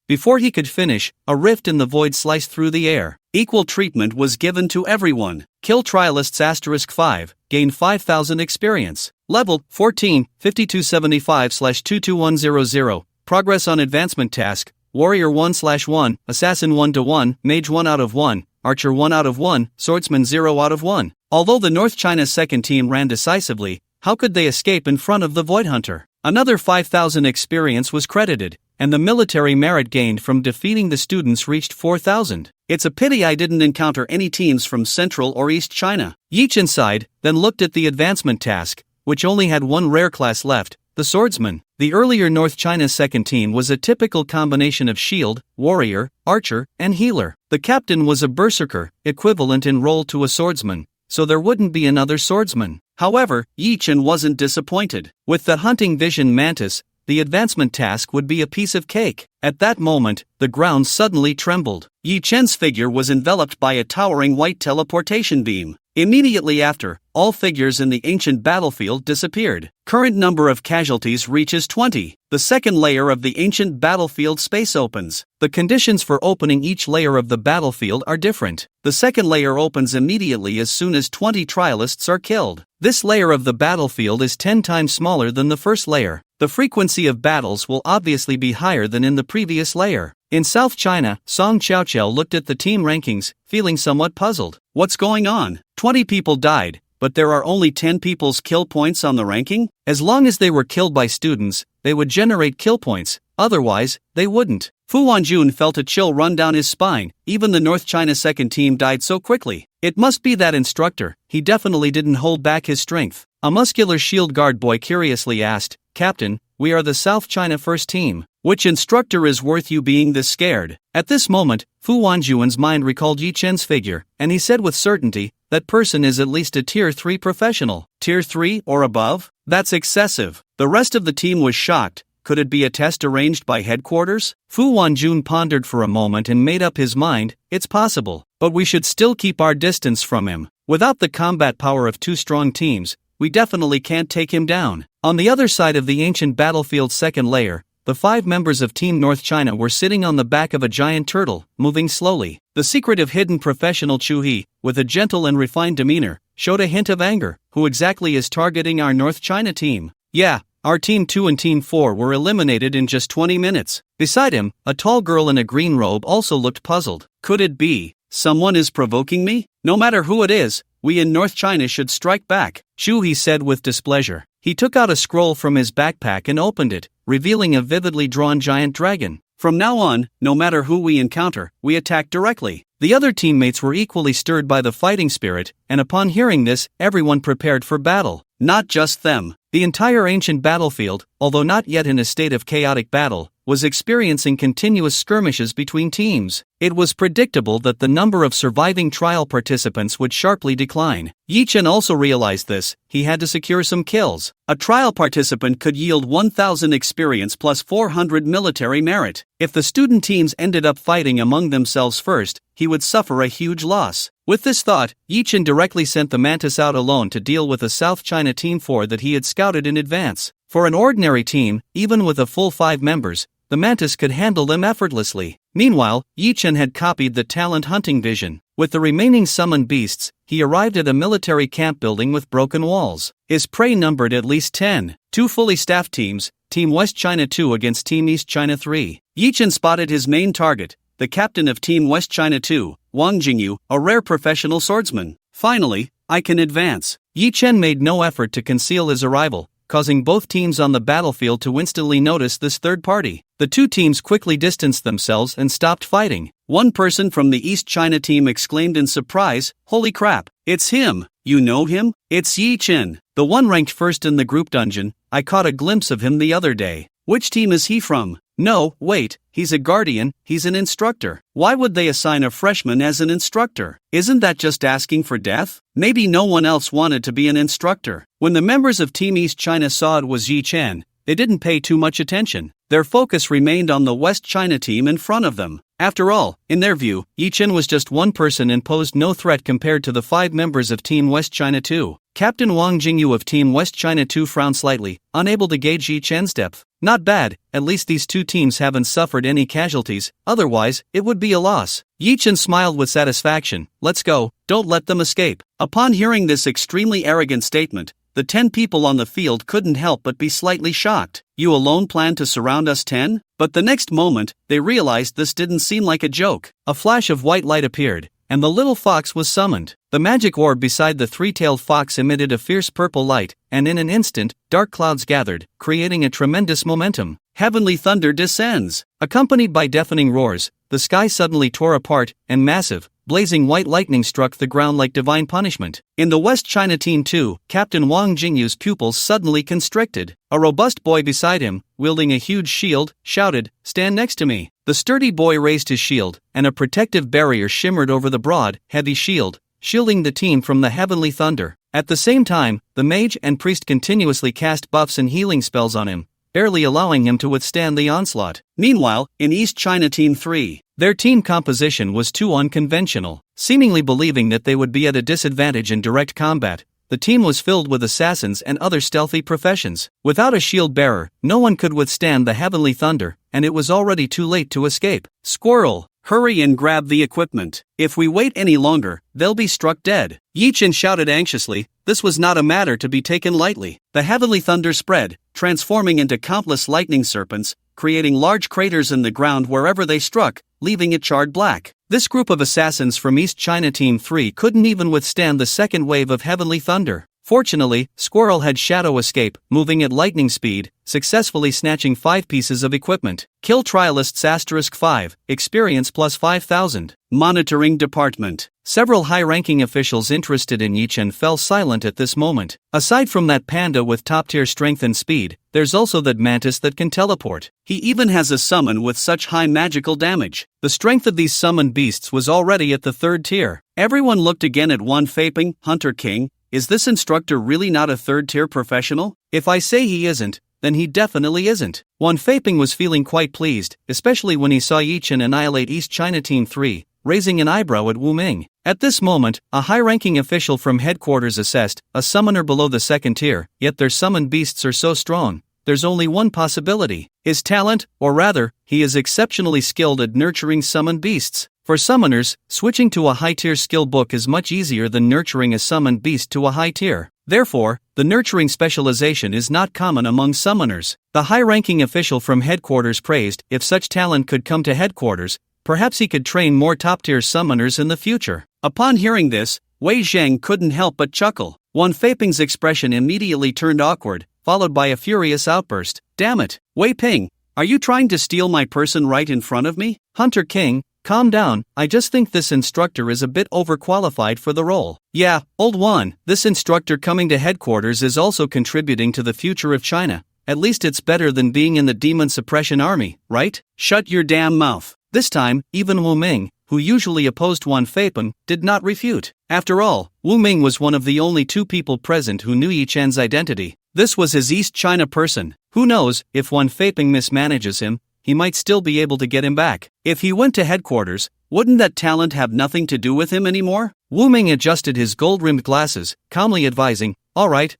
Before he could finish, a rift in the void sliced through the air. Equal treatment was given to everyone. Kill Trialists *5, gain 5,000 experience. Level 14, 5275/22100. Progress on advancement task, Warrior 1/1, Assassin 1/1, Mage 1 out of 1, Archer 1 out of 1, Swordsman 0 out of 1. Although the North China second team ran decisively, how could they escape in front of the Void Hunter? Another 5,000 experience was credited, and the military merit gained from defeating the students reached 4,000. It's a pity I didn't encounter any teams from Central or East China. Yi Chen sighed, then looked at the advancement task, which only had one rare class left, the Swordsman. The earlier North China second team was a typical combination of shield, warrior, archer, and healer. The captain was a berserker, equivalent in role to a swordsman, so there wouldn't be another swordsman. However, Yi Chen wasn't disappointed. With the hunting vision mantis, the advancement task would be a piece of cake. At that moment, the ground suddenly trembled. Yi Chen's figure was enveloped by a towering white teleportation beam. Immediately after, all figures in the ancient battlefield disappeared. Current number of casualties reaches 20. The second layer of the ancient battlefield space opens. The conditions for opening each layer of the battlefield are different. The second layer opens immediately as soon as 20 trialists are killed. This layer of the battlefield is 10 times smaller than the first layer. The frequency of battles will obviously be higher than in the previous layer. In South China, Song Xiaoqiao looked at the team rankings, feeling somewhat puzzled. What's going on? 20 people died, but there are only 10 people's kill points on the ranking? As long as they were killed by students, they would generate kill points, otherwise, they wouldn't. Fu Wanjun felt a chill run down his spine. Even the North China second team died so quickly. It must be that instructor, he definitely didn't hold back his strength. A muscular shield guard boy curiously asked, "Captain, we are the South China first team. Which instructor is worth you being this scared?" At this moment, Fu Wanjuan's mind recalled Yi Chen's figure, and he said with certainty, that person is at least a Tier 3 professional. Tier 3 or above? That's excessive. The rest of the team was shocked. Could it be a test arranged by headquarters? Fu Wanjun pondered for a moment and made up his mind. It's possible, but we should still keep our distance from him. Without the combat power of 2 strong teams, we definitely can't take him down. On the other side of the ancient battlefield's second layer, the 5 members of Team North China were sitting on the back of a giant turtle, moving slowly. The secretive hidden professional Chu He, with a gentle and refined demeanor, showed a hint of anger. Who exactly is targeting our North China team? Yeah, our Team 2 and Team 4 were eliminated in just 20 minutes. Beside him, a tall girl in a green robe also looked puzzled. Could it be someone is provoking me? No matter who it is, we in North China should strike back, Chu He said with displeasure. He took out a scroll from his backpack and opened it, revealing a vividly drawn giant dragon. From now on, no matter who we encounter, we attack directly. The other teammates were equally stirred by the fighting spirit, and upon hearing this, everyone prepared for battle. Not just them. The entire ancient battlefield, although not yet in a state of chaotic battle, was experiencing continuous skirmishes between teams. It was predictable that the number of surviving trial participants would sharply decline. Yi Chen also realized this. He had to secure some kills. A trial participant could yield 1,000 experience plus 400 military merit. If the student teams ended up fighting among themselves first, he would suffer a huge loss. With this thought, Yi Chen directly sent the Mantis out alone to deal with a South China Team 4 that he had scouted in advance. For an ordinary team, even with a full 5 members, the Mantis could handle them effortlessly. Meanwhile, Yi Chen had copied the talent hunting vision. With the remaining summoned beasts, he arrived at a military camp building with broken walls. His prey numbered at least 10. 2 fully staffed teams, Team West China 2 against Team East China 3. Yi Chen spotted his main target, the captain of Team West China 2, Wang Jingyu, a rare professional swordsman. Finally, I can advance. Yi Chen made no effort to conceal his arrival, causing both teams on the battlefield to instantly notice this third party. The two teams quickly distanced themselves and stopped fighting. One person from the East China team exclaimed in surprise, "Holy crap, it's him! You know him? It's Yi Chen, the one ranked first in the group dungeon. I caught a glimpse of him the other day. Which team is he from? No, wait, he's a guardian, he's an instructor. Why would they assign a freshman as an instructor? Isn't that just asking for death? Maybe no one else wanted to be an instructor." When the members of Team East China saw it was Yi Chen, they didn't pay too much attention. Their focus remained on the West China team in front of them. After all, in their view, Yi Chen was just one person and posed no threat compared to the 5 members of Team West China 2. Captain Wang Jingyu of Team West China 2 frowned slightly, unable to gauge Yi Chen's depth. Not bad, at least these two teams haven't suffered any casualties, otherwise, it would be a loss. Yi Chen smiled with satisfaction. Let's go, don't let them escape. Upon hearing this extremely arrogant statement, the 10 people on the field couldn't help but be slightly shocked. You alone plan to surround us 10? But the next moment, they realized this didn't seem like a joke. A flash of white light appeared, and the little fox was summoned. The magic orb beside the 3-tailed fox emitted a fierce purple light, and in an instant, dark clouds gathered, creating a tremendous momentum. Heavenly thunder descends. Accompanied by deafening roars, the sky suddenly tore apart, and massive, blazing white lightning struck the ground like divine punishment. In the West China Team 2, Captain Wang Jingyu's pupils suddenly constricted. A robust boy beside him, wielding a huge shield, shouted, "Stand next to me." The sturdy boy raised his shield, and a protective barrier shimmered over the broad, heavy shield, shielding the team from the heavenly thunder. At the same time, the mage and priest continuously cast buffs and healing spells on him, barely allowing him to withstand the onslaught. Meanwhile, in East China Team 3, their team composition was too unconventional. Seemingly believing that they would be at a disadvantage in direct combat, the team was filled with assassins and other stealthy professions. Without a shield bearer, no one could withstand the heavenly thunder, and it was already too late to escape. "Squirrel, hurry and grab the equipment. If we wait any longer, they'll be struck dead." Yi Chen shouted anxiously. This was not a matter to be taken lightly. The heavenly thunder spread, transforming into countless lightning serpents, creating large craters in the ground wherever they struck, leaving it charred black. This group of assassins from East China Team 3 couldn't even withstand the second wave of heavenly thunder. Fortunately, Squirrel had shadow escape, moving at lightning speed, successfully snatching 5 pieces of equipment. Kill Trialists *5, experience plus 5,000. Monitoring Department. Several high-ranking officials interested in Yi Chen fell silent at this moment. Aside from that panda with top-tier strength and speed, there's also that mantis that can teleport. He even has a summon with such high magical damage. The strength of these summoned beasts was already at the 3rd tier. Everyone looked again at Wan Feiping, Hunter King. Is this instructor really not a 3rd-tier professional? If I say he isn't, then he definitely isn't. Wan Feiping was feeling quite pleased, especially when he saw Yi Chen annihilate East China Team 3, raising an eyebrow at Wu Ming. At this moment, a high-ranking official from headquarters assessed, a summoner below the 2nd tier, yet their summoned beasts are so strong. There's only one possibility. His talent, or rather, he is exceptionally skilled at nurturing summoned beasts. For summoners, switching to a high-tier skill book is much easier than nurturing a summoned beast to a high tier. Therefore, the nurturing specialization is not common among summoners. The high-ranking official from headquarters praised, if such talent could come to headquarters, perhaps he could train more top-tier summoners in the future. Upon hearing this, Wei Zheng couldn't help but chuckle. Wan Feiping's expression immediately turned awkward, followed by a furious outburst. "Damn it, Wei Ping, are you trying to steal my person right in front of me?" Hunter King, calm down, I just think this instructor is a bit overqualified for the role. Yeah, old one, this instructor coming to headquarters is also contributing to the future of China. At least it's better than being in the demon suppression army, right? Shut your damn mouth. This time, even Wu Ming, who usually opposed Wan Feipen, did not refute. After all, Wu Ming was one of the only two people present who knew Yi Chen's identity. This was his East China person. Who knows, if Wan Feipen mismanages him, he might still be able to get him back. If he went to headquarters, wouldn't that talent have nothing to do with him anymore? Wu Ming adjusted his gold-rimmed glasses, calmly advising, all right,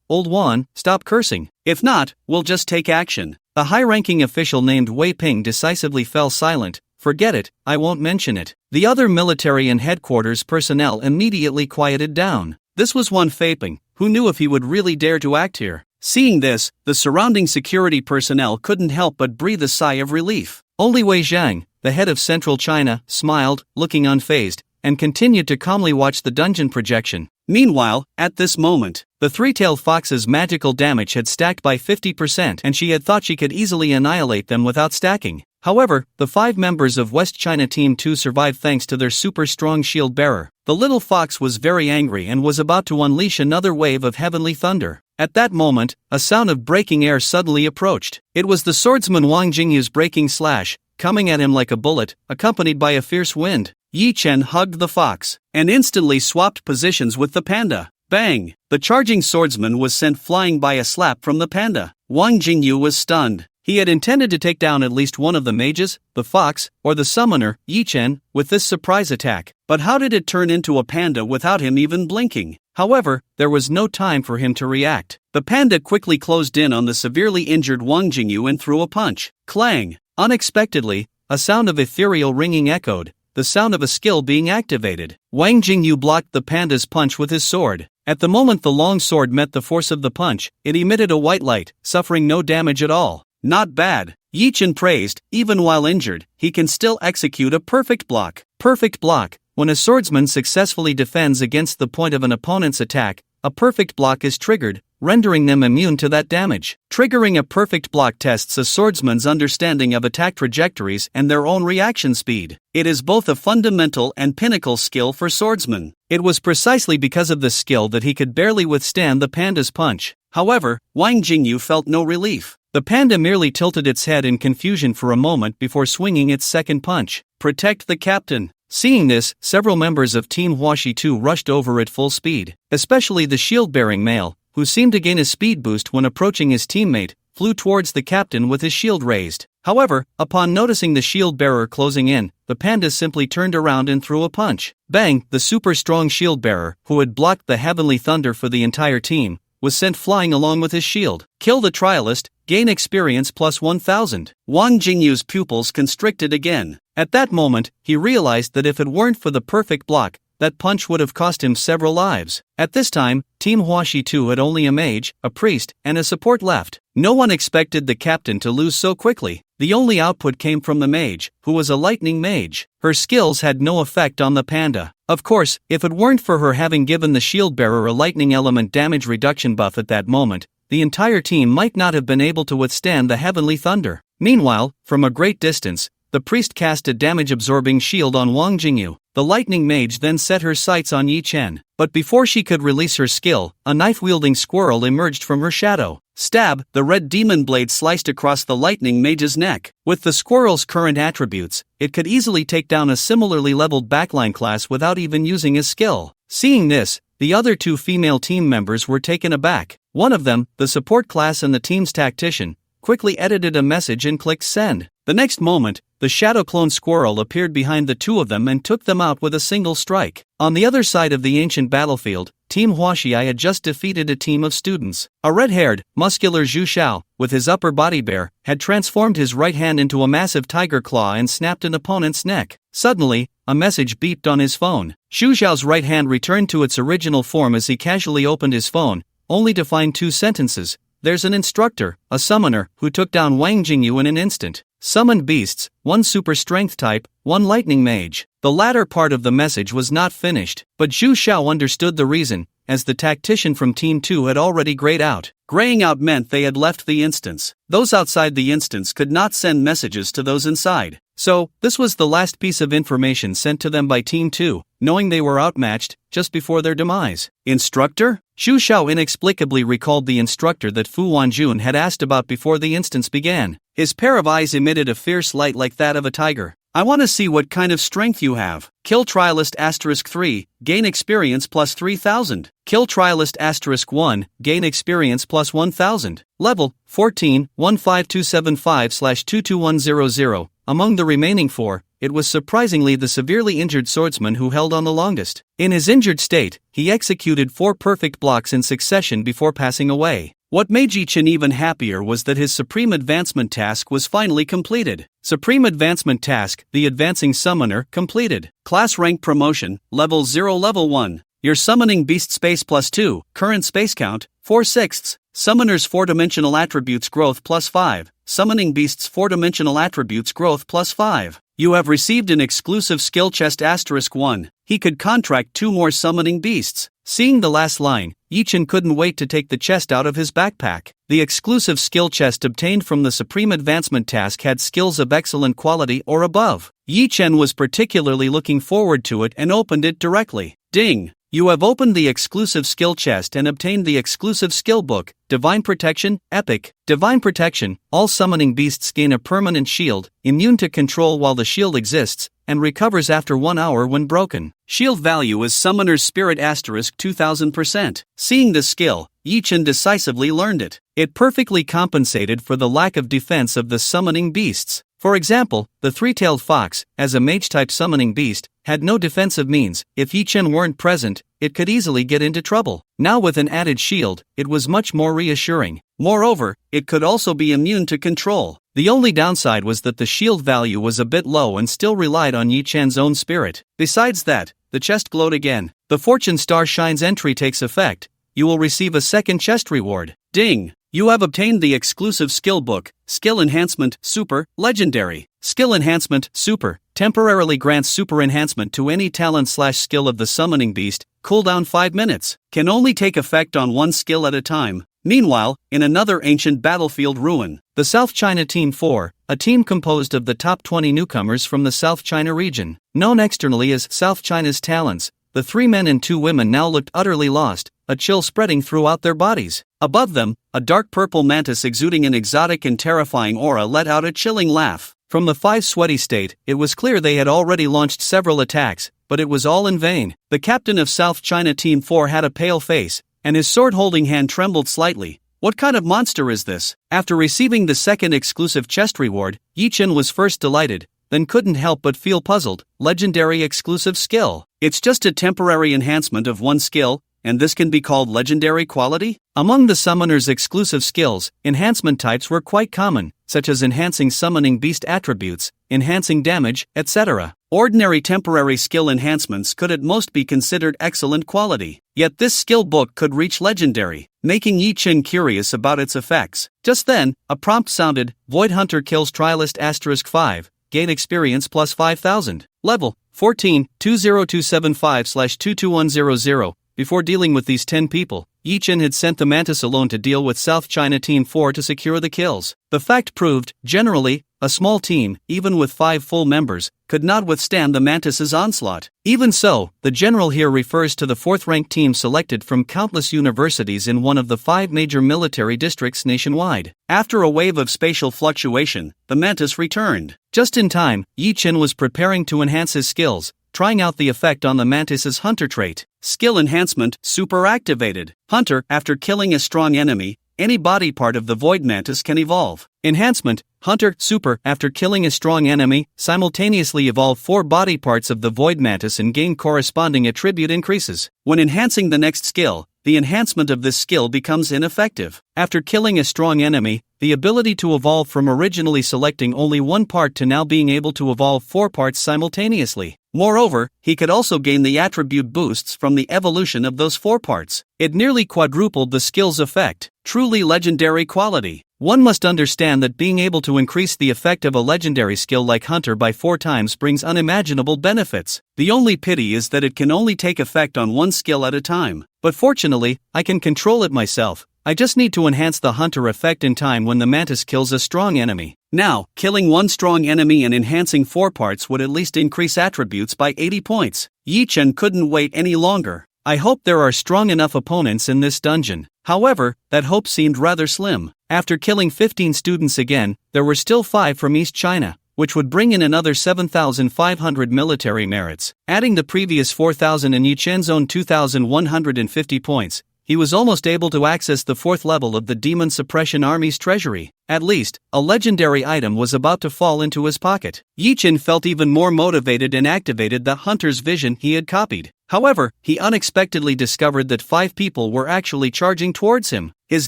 old Wan, stop cursing. If not, we'll just take action. The high-ranking official named Wei Ping decisively fell silent. Forget it, I won't mention it. The other military and headquarters personnel immediately quieted down. This was Wan Feipen, who knew if he would really dare to act here. Seeing this, the surrounding security personnel couldn't help but breathe a sigh of relief. Only Wei Zhang, the head of Central China, smiled, looking unfazed, and continued to calmly watch the dungeon projection. Meanwhile, at this moment, the three-tailed fox's magical damage had stacked by 50% and she had thought she could easily annihilate them without stacking. However, the 5 members of West China Team 2 survived thanks to their super-strong shield bearer. The little fox was very angry and was about to unleash another wave of heavenly thunder. At that moment, a sound of breaking air suddenly approached. It was the swordsman Wang Jingyu's breaking slash, coming at him like a bullet, accompanied by a fierce wind. Yi Chen hugged the fox, and instantly swapped positions with the panda. Bang! The charging swordsman was sent flying by a slap from the panda. Wang Jingyu was stunned. He had intended to take down at least one of the mages, the fox, or the summoner, Yi Chen, with this surprise attack. But how did it turn into a panda without him even blinking? However, there was no time for him to react. The panda quickly closed in on the severely injured Wang Jingyu and threw a punch. Clang! Unexpectedly, a sound of ethereal ringing echoed, the sound of a skill being activated. Wang Jingyu blocked the panda's punch with his sword. At the moment the long sword met the force of the punch, it emitted a white light, suffering no damage at all. Not bad, Yi Chen praised. Even while injured, he can still execute a perfect block. Perfect block. When a swordsman successfully defends against the point of an opponent's attack, a perfect block is triggered, rendering them immune to that damage. Triggering a perfect block tests a swordsman's understanding of attack trajectories and their own reaction speed. It is both a fundamental and pinnacle skill for swordsmen. It was precisely because of this skill that he could barely withstand the panda's punch. However, Wang Jingyu felt no relief. The panda merely tilted its head in confusion for a moment before swinging its second punch. Protect the captain. Seeing this, several members of Team Huashi 2 rushed over at full speed. Especially the shield-bearing male, who seemed to gain a speed boost when approaching his teammate, flew towards the captain with his shield raised. However, upon noticing the shield-bearer closing in, the panda simply turned around and threw a punch. Bang! The super-strong shield-bearer, who had blocked the heavenly thunder for the entire team, was sent flying along with his shield. Kill the trialist, gain experience plus 1000. Wang Jingyu's pupils constricted again. At that moment, he realized that if it weren't for the perfect block, that punch would have cost him several lives. At this time, Team Huashi 2 had only a mage, a priest, and a support left. No one expected the captain to lose so quickly. The only output came from the mage, who was a lightning mage. Her skills had no effect on the panda. Of course, if it weren't for her having given the shield bearer a lightning element damage reduction buff at that moment, the entire team might not have been able to withstand the heavenly thunder. Meanwhile, from a great distance, the priest cast a damage-absorbing shield on Wang Jingyu. The lightning mage then set her sights on Yi Chen. But before she could release her skill, a knife-wielding squirrel emerged from her shadow. Stab! The red demon blade sliced across the lightning mage's neck. With the squirrel's current attributes, it could easily take down a similarly leveled backline class without even using a skill. Seeing this, the other 2 female team members were taken aback. One of them, the support class and the team's tactician, quickly edited a message and clicked send. The next moment, the shadow clone squirrel appeared behind the 2 of them and took them out with a single strike. On the other side of the ancient battlefield, Team Huaxi had just defeated a team of students. A red-haired, muscular Zhu Xiao, with his upper body bare, had transformed his right hand into a massive tiger claw and snapped an opponent's neck. Suddenly, a message beeped on his phone. Zhu Xiao's right hand returned to its original form as he casually opened his phone, only to find 2 sentences. There's an instructor, a summoner, who took down Wang Jingyu in an instant. Summoned beasts, 1 super strength type, 1 lightning mage. The latter part of the message was not finished, but Zhu Xiao understood the reason, as the tactician from Team 2 had already grayed out. Graying out meant they had left the instance. Those outside the instance could not send messages to those inside. So, this was the last piece of information sent to them by Team 2, knowing they were outmatched, just before their demise. Instructor? Xu Xiao inexplicably recalled the instructor that Fu Wanjun had asked about before the instance began. His pair of eyes emitted a fierce light like that of a tiger. I want to see what kind of strength you have. Kill Trialist *3, gain experience plus 3000. Kill Trialist *1, gain experience plus 1000. Level 14, 15275/22100. Among the remaining 4, it was surprisingly the severely injured swordsman who held on the longest. In his injured state, he executed 4 perfect blocks in succession before passing away. What made Yi Chen even happier was that his Supreme Advancement task was finally completed. Supreme Advancement task, the Advancing Summoner, completed. Class rank promotion, level 0 level 1. Your summoning beast space plus 2, current space count, 4/6. Summoner's 4-dimensional attributes growth plus 5. Summoning beast's 4-dimensional attributes growth plus 5. You have received an exclusive skill chest *1. He could contract 2 more summoning beasts. Seeing the last line, Yi Chen couldn't wait to take the chest out of his backpack. The exclusive skill chest obtained from the Supreme Advancement task had skills of excellent quality or above. Yi Chen was particularly looking forward to it and opened it directly. Ding! You have opened the exclusive skill chest and obtained the exclusive skill book, Divine Protection, Epic. Divine Protection, all summoning beasts gain a permanent shield, immune to control while the shield exists, and recovers after 1 hour when broken. Shield value is Summoner's Spirit *2000%. Seeing the skill, Yi Chen decisively learned it. It perfectly compensated for the lack of defense of the summoning beasts. For example, the three-tailed fox, as a mage-type summoning beast, had no defensive means. If Yi Chen weren't present, it could easily get into trouble. Now with an added shield, it was much more reassuring. Moreover, it could also be immune to control. The only downside was that the shield value was a bit low and still relied on Yi Chen's own spirit. Besides that, the chest glowed again. The Fortune Star Shine's entry takes effect. You will receive a second chest reward. Ding! You have obtained the exclusive skill book, Skill Enhancement, Super, Legendary. Skill Enhancement, Super, temporarily grants super enhancement to any talent/skill of the summoning beast, cooldown 5 minutes, can only take effect on 1 skill at a time. Meanwhile, in another ancient battlefield ruin, the South China Team 4, a team composed of the top 20 newcomers from the South China region, known externally as South China's Talents, the 3 men and 2 women now looked utterly lost, a chill spreading throughout their bodies. Above them, a dark purple mantis exuding an exotic and terrifying aura let out a chilling laugh. From the 5 sweaty state, it was clear they had already launched several attacks, but it was all in vain. The captain of South China Team 4 had a pale face, and his sword-holding hand trembled slightly. What kind of monster is this? After receiving the second exclusive chest reward, Yi Chen was first delighted, then couldn't help but feel puzzled. Legendary exclusive skill. It's just a temporary enhancement of 1 skill, and this can be called legendary quality? Among the summoner's exclusive skills, enhancement types were quite common, such as enhancing summoning beast attributes, enhancing damage, etc. Ordinary temporary skill enhancements could at most be considered excellent quality, yet this skill book could reach legendary, making Yi Chen curious about its effects. Just then, a prompt sounded, Void Hunter kills Trialist *5, gain experience plus 5000. Level 14, 20275/22100. Before dealing with these 10 people, Yi Chen had sent the Mantis alone to deal with South China Team 4 to secure the kills. The fact proved, generally, a small team, even with 5 full members, could not withstand the Mantis's onslaught. Even so, the general here refers to the 4th-ranked team selected from countless universities in one of the 5 major military districts nationwide. After a wave of spatial fluctuation, the Mantis returned. Just in time, Yi Chen was preparing to enhance his skills, trying out the effect on the Mantis's Hunter trait. Skill Enhancement, Super activated. Hunter, after killing a strong enemy, any body part of the Void Mantis can evolve. Enhancement, Hunter, Super, after killing a strong enemy, simultaneously evolve 4 body parts of the Void Mantis and gain corresponding attribute increases. When enhancing the next skill, the enhancement of this skill becomes ineffective. After killing a strong enemy, the ability to evolve from originally selecting only 1 part to now being able to evolve 4 parts simultaneously. Moreover, he could also gain the attribute boosts from the evolution of those 4 parts. It nearly quadrupled the skill's effect. Truly legendary quality. One must understand that being able to increase the effect of a legendary skill like Hunter by 4 times brings unimaginable benefits. The only pity is that it can only take effect on 1 skill at a time. But fortunately, I can control it myself. I just need to enhance the Hunter effect in time when the Mantis kills a strong enemy. Now, killing one strong enemy and enhancing 4 parts would at least increase attributes by 80 points. Yi Chen couldn't wait any longer. I hope there are strong enough opponents in this dungeon. However, that hope seemed rather slim. After killing 15 students again, there were still 5 from East China, which would bring in another 7,500 military merits. Adding the previous 4,000 and Yi Chen's own 2,150 points, he was almost able to access the 4th level of the Demon Suppression Army's treasury. At least, a legendary item was about to fall into his pocket. Yi Chen felt even more motivated and activated the hunter's vision he had copied. However, he unexpectedly discovered that 5 people were actually charging towards him. His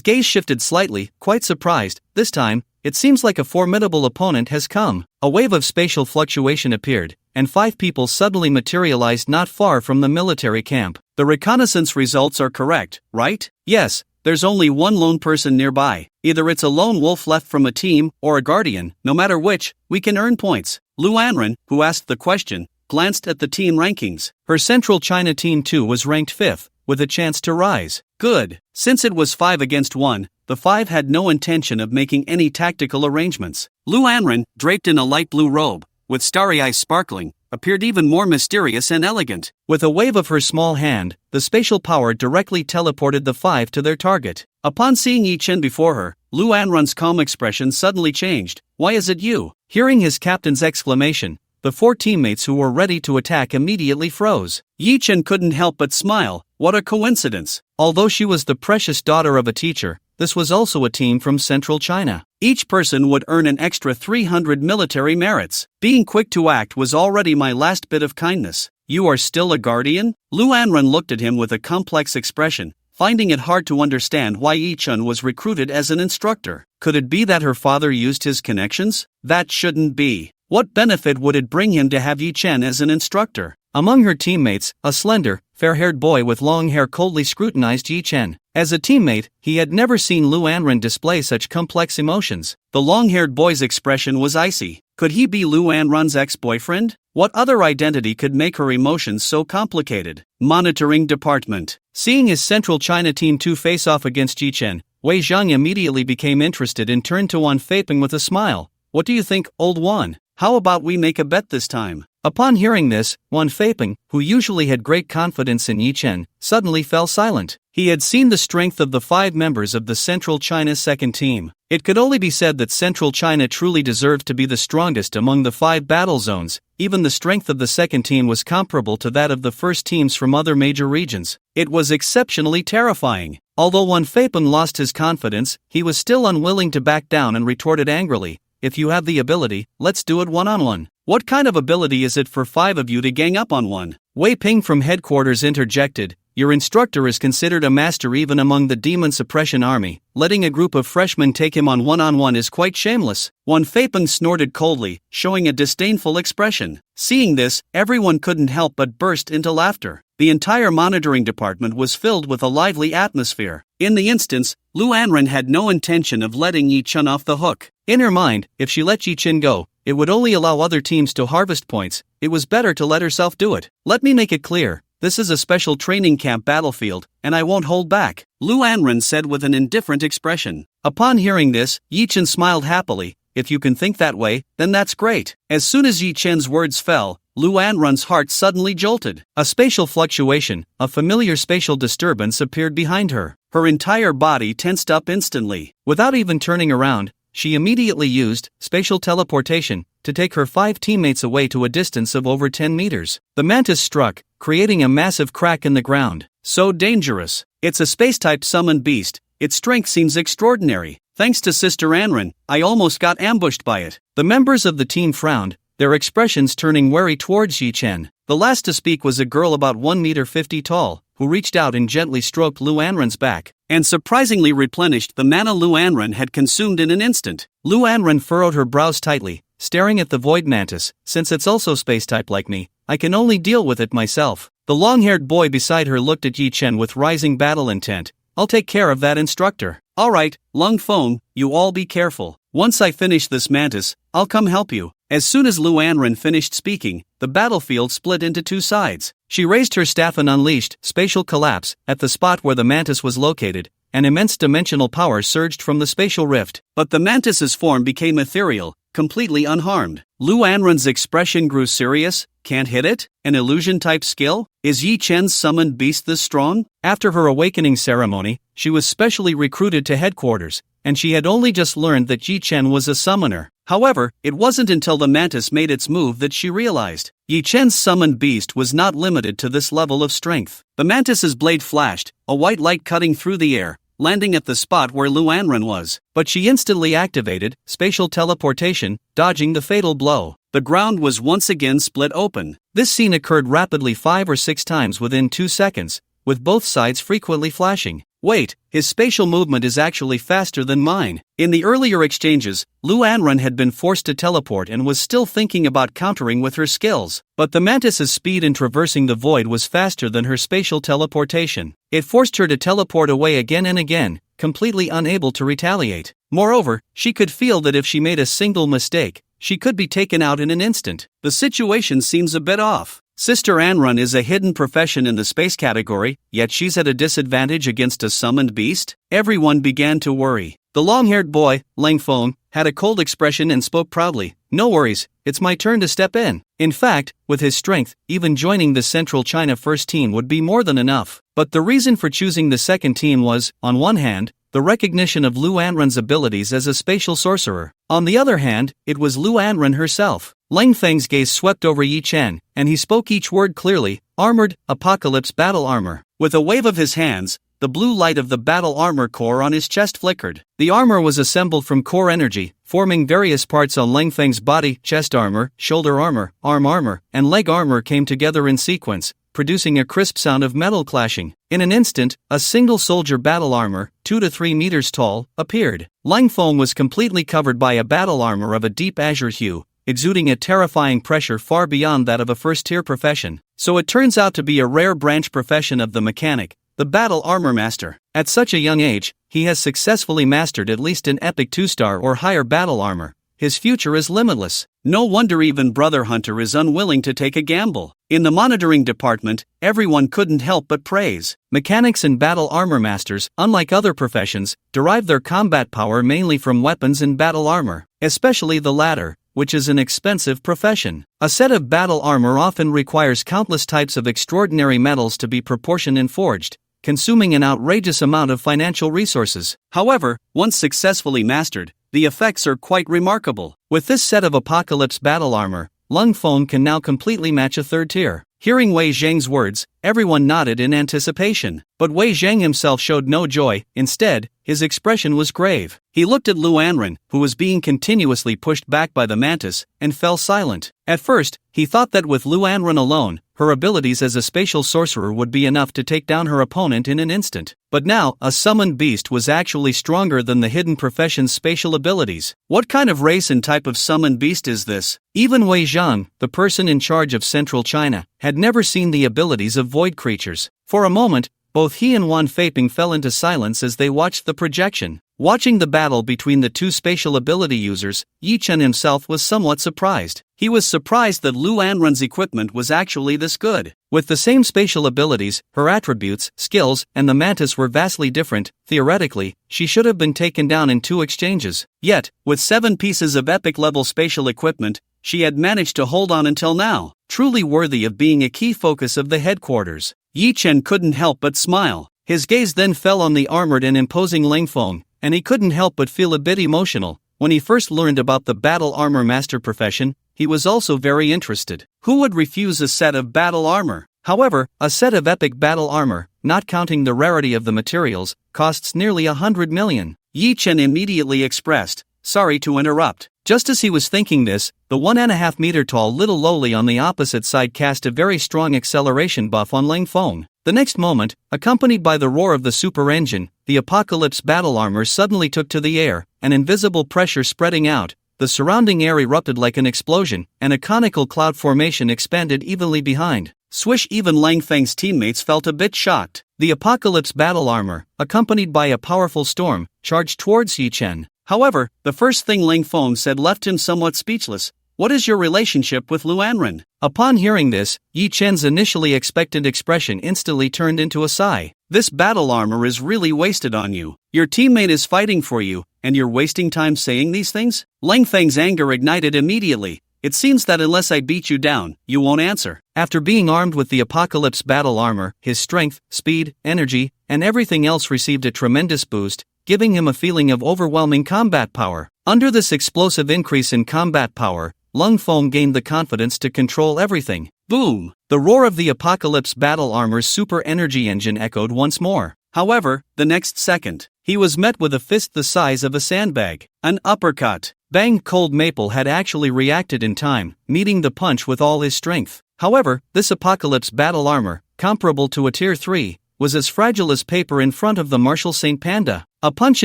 gaze shifted slightly, quite surprised. This time, it seems like a formidable opponent has come. A wave of spatial fluctuation appeared, and 5 people suddenly materialized not far from the military camp. The reconnaissance results are correct, right? Yes, there's only one lone person nearby. Either it's a lone wolf left from a team, or a guardian. No matter which, we can earn points. Lu Anren, who asked the question, glanced at the team rankings. Her Central China team too was ranked 5th, with a chance to rise. Good. Since it was 5 against 1, the 5 had no intention of making any tactical arrangements. Lu Anren, draped in a light blue robe, with starry eyes sparkling, appeared even more mysterious and elegant. With a wave of her small hand, the spatial power directly teleported the 5 to their target. Upon seeing Yi Chen before her, Lu Anren's calm expression suddenly changed. "Why is it you?" Hearing his captain's exclamation, the 4 teammates who were ready to attack immediately froze. Yi Chen couldn't help but smile. What a coincidence. Although she was the precious daughter of a teacher, this was also a team from Central China. Each person would earn an extra 300 military merits. Being quick to act was already my last bit of kindness. You are still a guardian? Lu Anren looked at him with a complex expression, finding it hard to understand why Yi Chen was recruited as an instructor. Could it be that her father used his connections? That shouldn't be. What benefit would it bring him to have Yi Chen as an instructor? Among her teammates, a slender, fair-haired boy with long hair coldly scrutinized Yi Chen. As a teammate, he had never seen Lu Anren display such complex emotions. The long-haired boy's expression was icy. Could he be Lu Anren's ex-boyfriend? What other identity could make her emotions so complicated? Monitoring Department. Seeing his Central China Team 2 face off against Yi Chen, Wei Zhang immediately became interested and turned to Wan Feiping with a smile. "What do you think, old Wan? How about we make a bet this time?" Upon hearing this, Wan Feiping, who usually had great confidence in Yi Chen, suddenly fell silent. He had seen the strength of the 5 members of the Central China second team. It could only be said that Central China truly deserved to be the strongest among the 5 battle zones. Even the strength of the second team was comparable to that of the first teams from other major regions. It was exceptionally terrifying. Although Wan Feiping lost his confidence, he was still unwilling to back down and retorted angrily, "If you have the ability, let's do it one-on-one." "What kind of ability is it for 5 of you to gang up on one?" Wei Ping from headquarters interjected. "Your instructor is considered a master even among the Demon Suppression Army. Letting a group of freshmen take him on one-on-one is quite shameless." Wan Feiping snorted coldly, showing a disdainful expression. Seeing this, everyone couldn't help but burst into laughter. The entire monitoring department was filled with a lively atmosphere. In the instance, Lu Anren had no intention of letting Yi Chen off the hook. In her mind, if she let Yi Chen go, it would only allow other teams to harvest points. It was better to let herself do it. "Let me make it clear. This is a special training camp battlefield, and I won't hold back," Lu Anren said with an indifferent expression. Upon hearing this, Yi Chen smiled happily. "If you can think that way, then that's great." As soon as Yi Chen's words fell, Lu Anren's heart suddenly jolted. A spatial fluctuation, a familiar spatial disturbance appeared behind her. Her entire body tensed up instantly. Without even turning around, she immediately used spatial teleportation to take her 5 teammates away to a distance of over 10 meters. The mantis struck, creating a massive crack in the ground. So dangerous. It's a space-type summoned beast. Its strength seems extraordinary. Thanks to Sister Anren, I almost got ambushed by it. The members of the team frowned, their expressions turning wary towards Yi Chen. The last to speak was a girl about 1.50 meters tall, who reached out and gently stroked Lu Anren's back, and surprisingly replenished the mana Lu Anren had consumed in an instant. Lu Anren furrowed her brows tightly, staring at the void mantis. "Since it's also space-type like me, I can only deal with it myself." The long-haired boy beside her looked at Yi Chen with rising battle intent. "I'll take care of that instructor." "Alright, Lung Feng, you all be careful. Once I finish this mantis, I'll come help you." As soon as Lu Anren finished speaking, the battlefield split into 2 sides. She raised her staff and unleashed spatial collapse at the spot where the mantis was located, and immense dimensional power surged from the spatial rift. But the mantis's form became ethereal, completely unharmed. Lu Anren's expression grew serious. Can't hit it? An illusion-type skill? Is Yi Chen's summoned beast this strong? After her awakening ceremony, she was specially recruited to headquarters, and she had only just learned that Yi Chen was a summoner. However, it wasn't until the mantis made its move that she realized Yi Chen's summoned beast was not limited to this level of strength. The mantis's blade flashed, a white light cutting through the air, landing at the spot where Lu Anren was. But she instantly activated spatial teleportation, dodging the fatal blow. The ground was once again split open. This scene occurred rapidly 5 or 6 times within 2 seconds, with both sides frequently flashing. Wait, his spatial movement is actually faster than mine. In the earlier exchanges, Lu Anren had been forced to teleport and was still thinking about countering with her skills. But the mantis's speed in traversing the void was faster than her spatial teleportation. It forced her to teleport away again and again, completely unable to retaliate. Moreover, she could feel that if she made a single mistake, she could be taken out in an instant. The situation seems a bit off. Sister Anren is a hidden profession in the space category, yet she's at a disadvantage against a summoned beast? Everyone began to worry. The long-haired boy, Lang Feng, had a cold expression and spoke proudly. No worries, it's my turn to step in. In fact, with his strength, even joining the Central China first team would be more than enough. But the reason for choosing the second team was, on one hand, the recognition of Lu Anren's abilities as a spatial sorcerer. On the other hand, it was Lu Anren herself. Lang Feng's gaze swept over Yi Chen, and he spoke each word clearly. Armored, Apocalypse battle armor. With a wave of his hands, the blue light of the battle armor core on his chest flickered. The armor was assembled from core energy, forming various parts on Lang Feng's body. Chest armor, shoulder armor, arm armor, and leg armor came together in sequence, producing a crisp sound of metal clashing. In an instant, a single soldier battle armor, 2 to 3 meters tall, appeared. Lang Feng was completely covered by a battle armor of a deep azure hue, exuding a terrifying pressure far beyond that of a first-tier profession. So it turns out to be a rare branch profession of the mechanic, the battle armor master. At such a young age, he has successfully mastered at least an epic 2-star or higher battle armor. His future is limitless. No wonder even Brother Hunter is unwilling to take a gamble. In the monitoring department, everyone couldn't help but praise. Mechanics and battle armor masters, unlike other professions, derive their combat power mainly from weapons and battle armor, especially the latter, which is an expensive profession. A set of battle armor often requires countless types of extraordinary metals to be proportioned and forged, consuming an outrageous amount of financial resources. However, once successfully mastered, the effects are quite remarkable. With this set of Apocalypse battle armor, Lang Feng can now completely match a third tier. Hearing Wei Zhang's words, everyone nodded in anticipation. But Wei Zhang himself showed no joy. Instead, his expression was grave. He looked at Lu Anren, who was being continuously pushed back by the mantis, and fell silent. At first, he thought that with Lu Anren alone, her abilities as a spatial sorcerer would be enough to take down her opponent in an instant. But now, a summoned beast was actually stronger than the hidden profession's spatial abilities. What kind of race and type of summoned beast is this? Even Wei Zhang, the person in charge of Central China, had never seen the abilities of void creatures. For a moment, both he and Wan Feiping fell into silence as they watched the projection. Watching the battle between the two spatial ability users, Yi Chen himself was somewhat surprised. He was surprised that Lu Anren's equipment was actually this good. With the same spatial abilities, her attributes, skills, and the mantis were vastly different. Theoretically, she should have been taken down in 2 exchanges. Yet, with 7 pieces of epic-level spatial equipment, she had managed to hold on until now, truly worthy of being a key focus of the headquarters. Yi Chen couldn't help but smile. His gaze then fell on the armored and imposing Lang Feng, and he couldn't help but feel a bit emotional. When he first learned about the battle armor master profession, he was also very interested. Who would refuse a set of battle armor? However, a set of epic battle armor, not counting the rarity of the materials, costs nearly 100 million. Yi Chen immediately expressed, "Sorry to interrupt." Just as he was thinking this, the 1.5 meter tall little lowly on the opposite side cast a very strong acceleration buff on Lang Feng. The next moment, accompanied by the roar of the super engine, the Apocalypse battle armor suddenly took to the air, an invisible pressure spreading out. The surrounding air erupted like an explosion, and a conical cloud formation expanded evenly behind. Swish! Even Lang Feng's teammates felt a bit shocked. The Apocalypse battle armor, accompanied by a powerful storm, charged towards Yi Chen. However, the first thing Lang Feng said left him somewhat speechless. what is your relationship with Luanren? Upon hearing this, Yi Chen's initially expectant expression instantly turned into a sigh. This battle armor is really wasted on you. Your teammate is fighting for you, and you're wasting time saying these things? Lang Feng's anger ignited immediately. It seems that unless I beat you down, you won't answer. After being armed with the Apocalypse battle armor, his strength, speed, energy, and everything else received a tremendous boost, giving him a feeling of overwhelming combat power. Under this explosive increase in combat power, Lung Feng gained the confidence to control everything. Boom! The roar of the Apocalypse battle armor's super energy engine echoed once more. However, the next second, he was met with a fist the size of a sandbag. An uppercut. Bang! Cold Maple had actually reacted in time, meeting the punch with all his strength. However, this Apocalypse battle armor, comparable to a Tier 3, was as fragile as paper in front of the Martial Saint Panda. A punch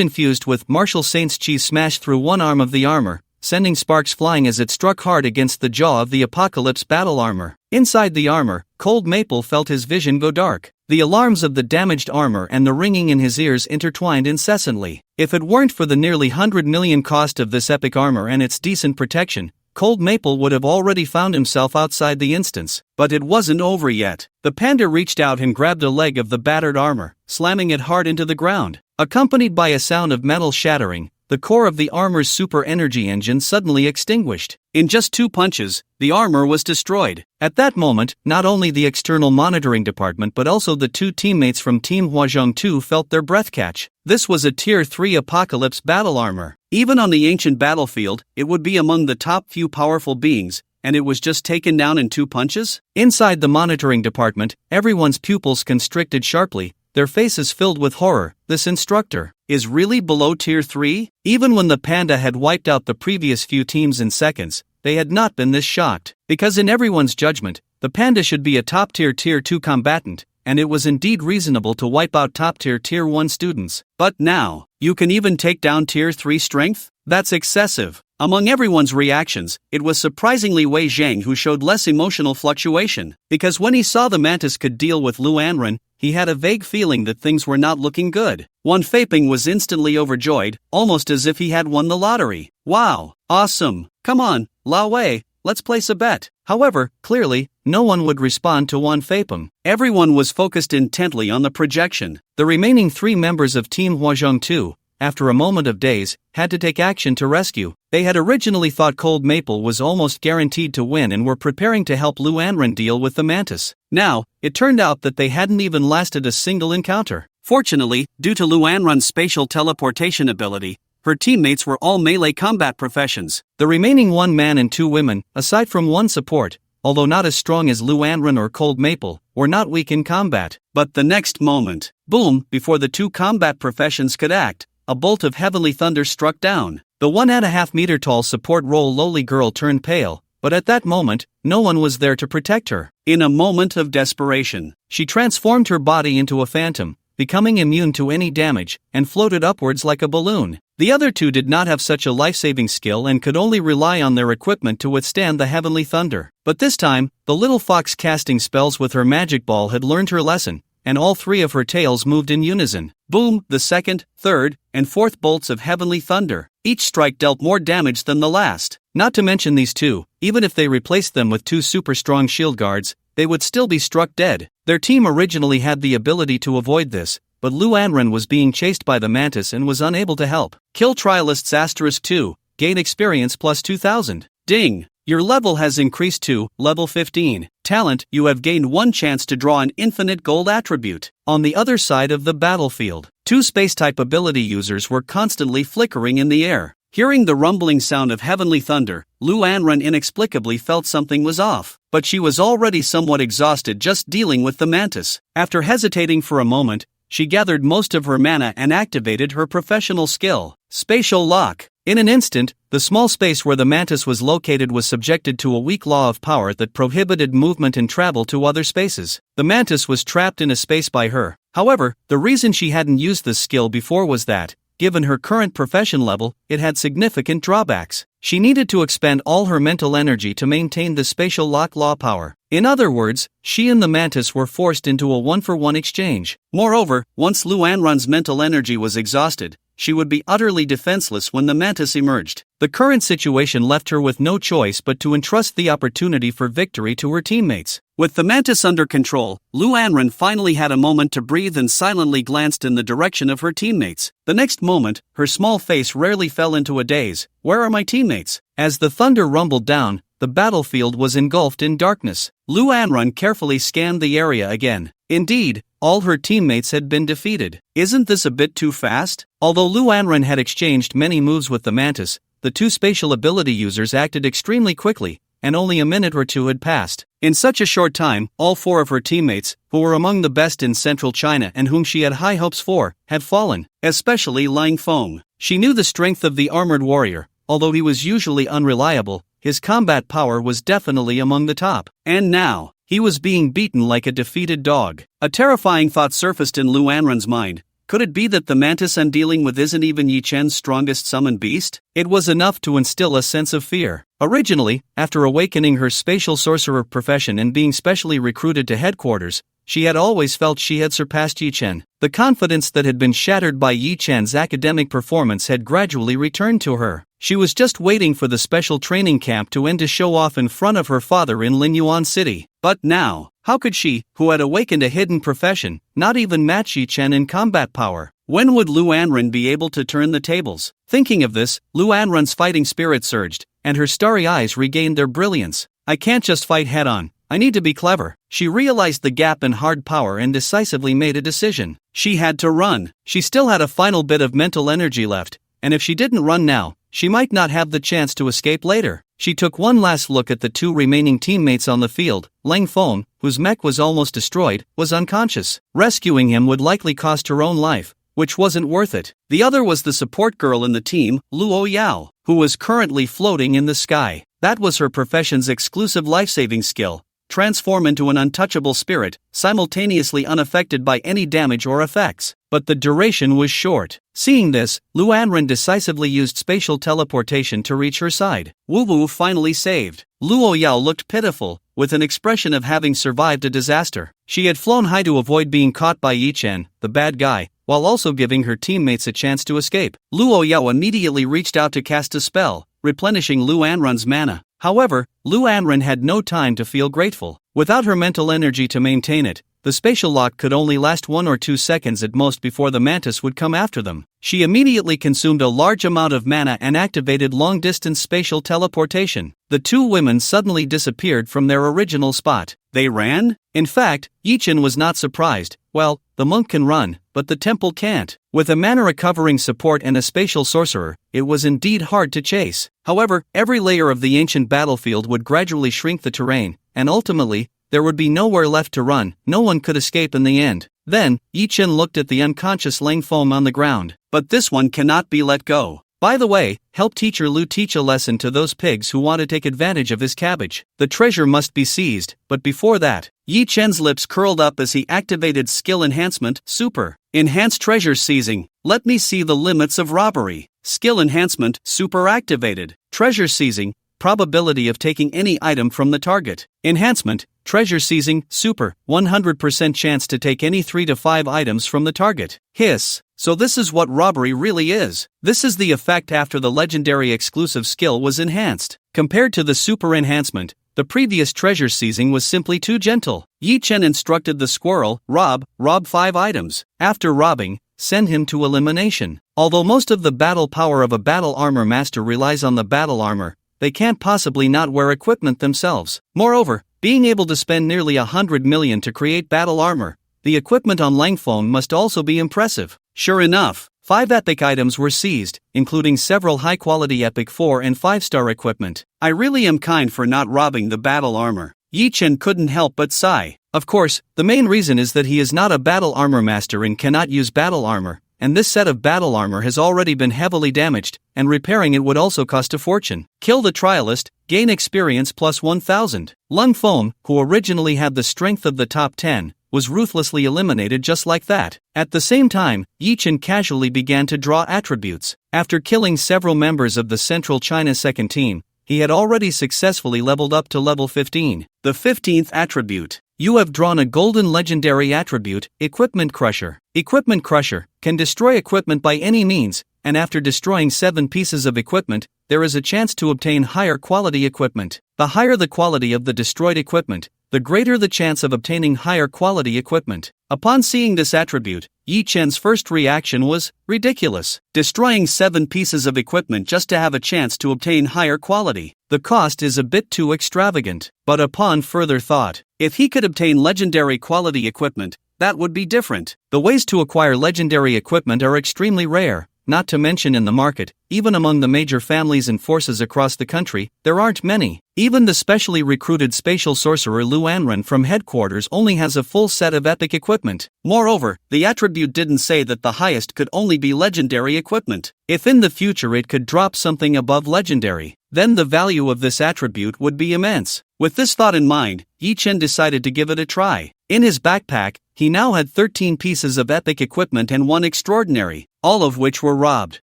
infused with Martial Saint's chi smashed through one arm of the armor, sending sparks flying as it struck hard against the jaw of the Apocalypse battle armor. Inside the armor, Cold Maple felt his vision go dark. The alarms of the damaged armor and the ringing in his ears intertwined incessantly. If it weren't for the nearly 100 million cost of this epic armor and its decent protection, Cold Maple would have already found himself outside the instance. But it wasn't over yet. The panda reached out and grabbed a leg of the battered armor, slamming it hard into the ground. Accompanied by a sound of metal shattering, the core of the armor's super energy engine suddenly extinguished. In just 2 punches, the armor was destroyed. At that moment, not only the external monitoring department but also the 2 teammates from Team Huazhong 2 felt their breath catch. This was a Tier 3 Apocalypse battle armor. Even on the ancient battlefield, it would be among the top few powerful beings, and it was just taken down in 2 punches? Inside the monitoring department, everyone's pupils constricted sharply, their faces filled with horror. This instructor is really below Tier 3? Even when the panda had wiped out the previous few teams in seconds, they had not been this shocked. Because in everyone's judgment, the panda should be a top-tier Tier 2 combatant, and it was indeed reasonable to wipe out top-tier Tier 1 students. But now, you can even take down Tier 3 strength? That's excessive. Among everyone's reactions, it was surprisingly Wei Zhang who showed less emotional fluctuation, because when he saw the mantis could deal with Luanren, he had a vague feeling that things were not looking good. Wan Feiping was instantly overjoyed, almost as if he had won the lottery. Wow, awesome. Come on, Lao Wei, let's place a bet. However, clearly, no one would respond to Wan Feiping. Everyone was focused intently on the projection. The remaining 3 members of Team Huazhong 2, after a moment of daze, had to take action to rescue. They had originally thought Cold Maple was almost guaranteed to win and were preparing to help Luanren deal with the mantis. Now, it turned out that they hadn't even lasted a single encounter. Fortunately, due to Luanren's spatial teleportation ability, her teammates were all melee combat professions. The remaining 1 man and 2 women, aside from 1 support, although not as strong as Luanren or Cold Maple, were not weak in combat. But the next moment, boom, before the 2 combat professions could act, a bolt of heavenly thunder struck down. The 1.5 meter tall support role lowly girl turned pale, but at that moment, no one was there to protect her. In a moment of desperation, she transformed her body into a phantom, becoming immune to any damage, and floated upwards like a balloon. The other 2 did not have such a life-saving skill and could only rely on their equipment to withstand the heavenly thunder. But this time, the little fox casting spells with her magic ball had learned her lesson, and all 3 of her tails moved in unison. Boom! The second, third, and fourth bolts of heavenly thunder. Each strike dealt more damage than the last. Not to mention these 2, even if they replaced them with 2 super strong shield guards, they would still be struck dead. Their team originally had the ability to avoid this, but Luanren was being chased by the mantis and was unable to help. Kill Trialists *2, gain experience plus 2000. Ding! Your level has increased to level 15. Talent, you have gained 1 chance to draw an infinite gold attribute. On the other side of the battlefield, 2 space-type ability users were constantly flickering in the air. Hearing the rumbling sound of heavenly thunder, Luanren inexplicably felt something was off, but she was already somewhat exhausted just dealing with the mantis. After hesitating for a moment, she gathered most of her mana and activated her professional skill, Spatial Lock. In an instant, the small space where the mantis was located was subjected to a weak law of power that prohibited movement and travel to other spaces. The mantis was trapped in a space by her. However, the reason she hadn't used this skill before was that, given her current profession level, it had significant drawbacks. She needed to expend all her mental energy to maintain the spatial lock law power. In other words, she and the mantis were forced into a 1-for-1 exchange. Moreover, once Luanren's mental energy was exhausted, she would be utterly defenseless when the mantis emerged. The current situation left her with no choice but to entrust the opportunity for victory to her teammates. With the mantis under control, Lu Anren finally had a moment to breathe and silently glanced in the direction of her teammates. The next moment, her small face rarely fell into a daze. Where are my teammates? As the thunder rumbled down, the battlefield was engulfed in darkness. Lu Anren carefully scanned the area again. Indeed, all her teammates had been defeated. Isn't this a bit too fast? Although Lu Anren had exchanged many moves with the mantis, the two spatial ability users acted extremely quickly, and only a minute or two had passed. In such a short time, all four of her teammates, who were among the best in central China and whom she had high hopes for, had fallen, especially Lang Feng. She knew the strength of the armored warrior. Although he was usually unreliable, his combat power was definitely among the top. And now, he was being beaten like a defeated dog. A terrifying thought surfaced in Lu Anren's mind. Could it be that the mantis I'm dealing with isn't even Yi Chen's strongest summoned beast? It was enough to instill a sense of fear. Originally, after awakening her spatial sorcerer profession and being specially recruited to headquarters, she had always felt she had surpassed Yi Chen. The confidence that had been shattered by Yi Chen's academic performance had gradually returned to her. She was just waiting for the special training camp to end to show off in front of her father in Linyuan City. But now, how could she, who had awakened a hidden profession, not even match Yi Chen in combat power? When would Lu Anren be able to turn the tables? Thinking of this, Lu Anren's fighting spirit surged, and her starry eyes regained their brilliance. I can't just fight head-on. I need to be clever. She realized the gap in hard power and decisively made a decision. She had to run. She still had a final bit of mental energy left, and if she didn't run now, she might not have the chance to escape later. She took one last look at the two remaining teammates on the field. Lang Feng, whose mech was almost destroyed, was unconscious. Rescuing him would likely cost her own life, which wasn't worth it. The other was the support girl in the team, Luo Yao, who was currently floating in the sky. That was her profession's exclusive life-saving skill. Transform into an untouchable spirit, simultaneously unaffected by any damage or effects. But the duration was short. Seeing this, Lu Anren decisively used spatial teleportation to reach her side. Wu Wu finally saved. Luo Yao looked pitiful, with an expression of having survived a disaster. She had flown high to avoid being caught by Yi Chen, the bad guy, while also giving her teammates a chance to escape. Luo Yao immediately reached out to cast a spell, replenishing Lu Anren's mana. However, Lu Anren had no time to feel grateful. Without her mental energy to maintain it, the spatial lock could only last 1 or 2 seconds at most before the mantis would come after them. She immediately consumed a large amount of mana and activated long-distance spatial teleportation. The two women suddenly disappeared from their original spot. They ran? In fact, Yi Chen was not surprised. Well, the monk can run, but the temple can't. With a mana recovering support and a spatial sorcerer, it was indeed hard to chase. However, every layer of the ancient battlefield would gradually shrink the terrain, and ultimately, there would be nowhere left to run. No one could escape in the end. Then, Yi Chen looked at the unconscious Lang Feng on the ground. But this one cannot be let go. By the way, help teacher Lu teach a lesson to those pigs who want to take advantage of his cabbage. The treasure must be seized, but before that, Yi Chen's lips curled up as he activated skill enhancement, super. Enhanced treasure seizing. Let me see the limits of robbery. Skill enhancement, super activated. Treasure seizing. Probability of taking any item from the target. Enhancement, treasure seizing, super, 100% chance to take any 3 to 5 items from the target. Hiss. So this is what robbery really is. This is the effect after the legendary exclusive skill was enhanced. Compared to the super enhancement, the previous treasure seizing was simply too gentle. Yi Chen instructed the squirrel, rob 5 items. After robbing, send him to elimination. Although most of the battle power of a battle armor master relies on the battle armor, they can't possibly not wear equipment themselves. Moreover, being able to spend nearly 100 million to create battle armor, the equipment on Lang Feng must also be impressive. Sure enough, 5 epic items were seized, including several high-quality epic 4 and 5-star equipment. I really am kind for not robbing the battle armor. Yi Chen couldn't help but sigh. Of course, the main reason is that he is not a battle armor master and cannot use battle armor, and this set of battle armor has already been heavily damaged, and repairing it would also cost a fortune. Kill the trialist, gain experience plus 1000. Lang Feng, who originally had the strength of the top 10, was ruthlessly eliminated just like that. At the same time, Yi Chen casually began to draw attributes. After killing several members of the Central China second team, he had already successfully leveled up to level 15. The 15th attribute, You have drawn a golden legendary attribute, Equipment Crusher. Equipment Crusher can destroy equipment by any means, and after destroying 7 pieces of equipment, there is a chance to obtain higher quality equipment. The higher the quality of the destroyed equipment, the greater the chance of obtaining higher quality equipment. Upon seeing this attribute, Yi Chen's first reaction was, ridiculous. Destroying 7 pieces of equipment just to have a chance to obtain higher quality. The cost is a bit too extravagant. But upon further thought, if he could obtain legendary quality equipment, that would be different. The ways to acquire legendary equipment are extremely rare. Not to mention in the market, even among the major families and forces across the country, there aren't many. Even the specially recruited spatial sorcerer Lu Anren from headquarters only has a full set of epic equipment. Moreover, the attribute didn't say that the highest could only be legendary equipment. If in the future it could drop something above legendary, then the value of this attribute would be immense. With this thought in mind, Yi Chen decided to give it a try. In his backpack, he now had 13 pieces of epic equipment and 1 extraordinary, all of which were robbed.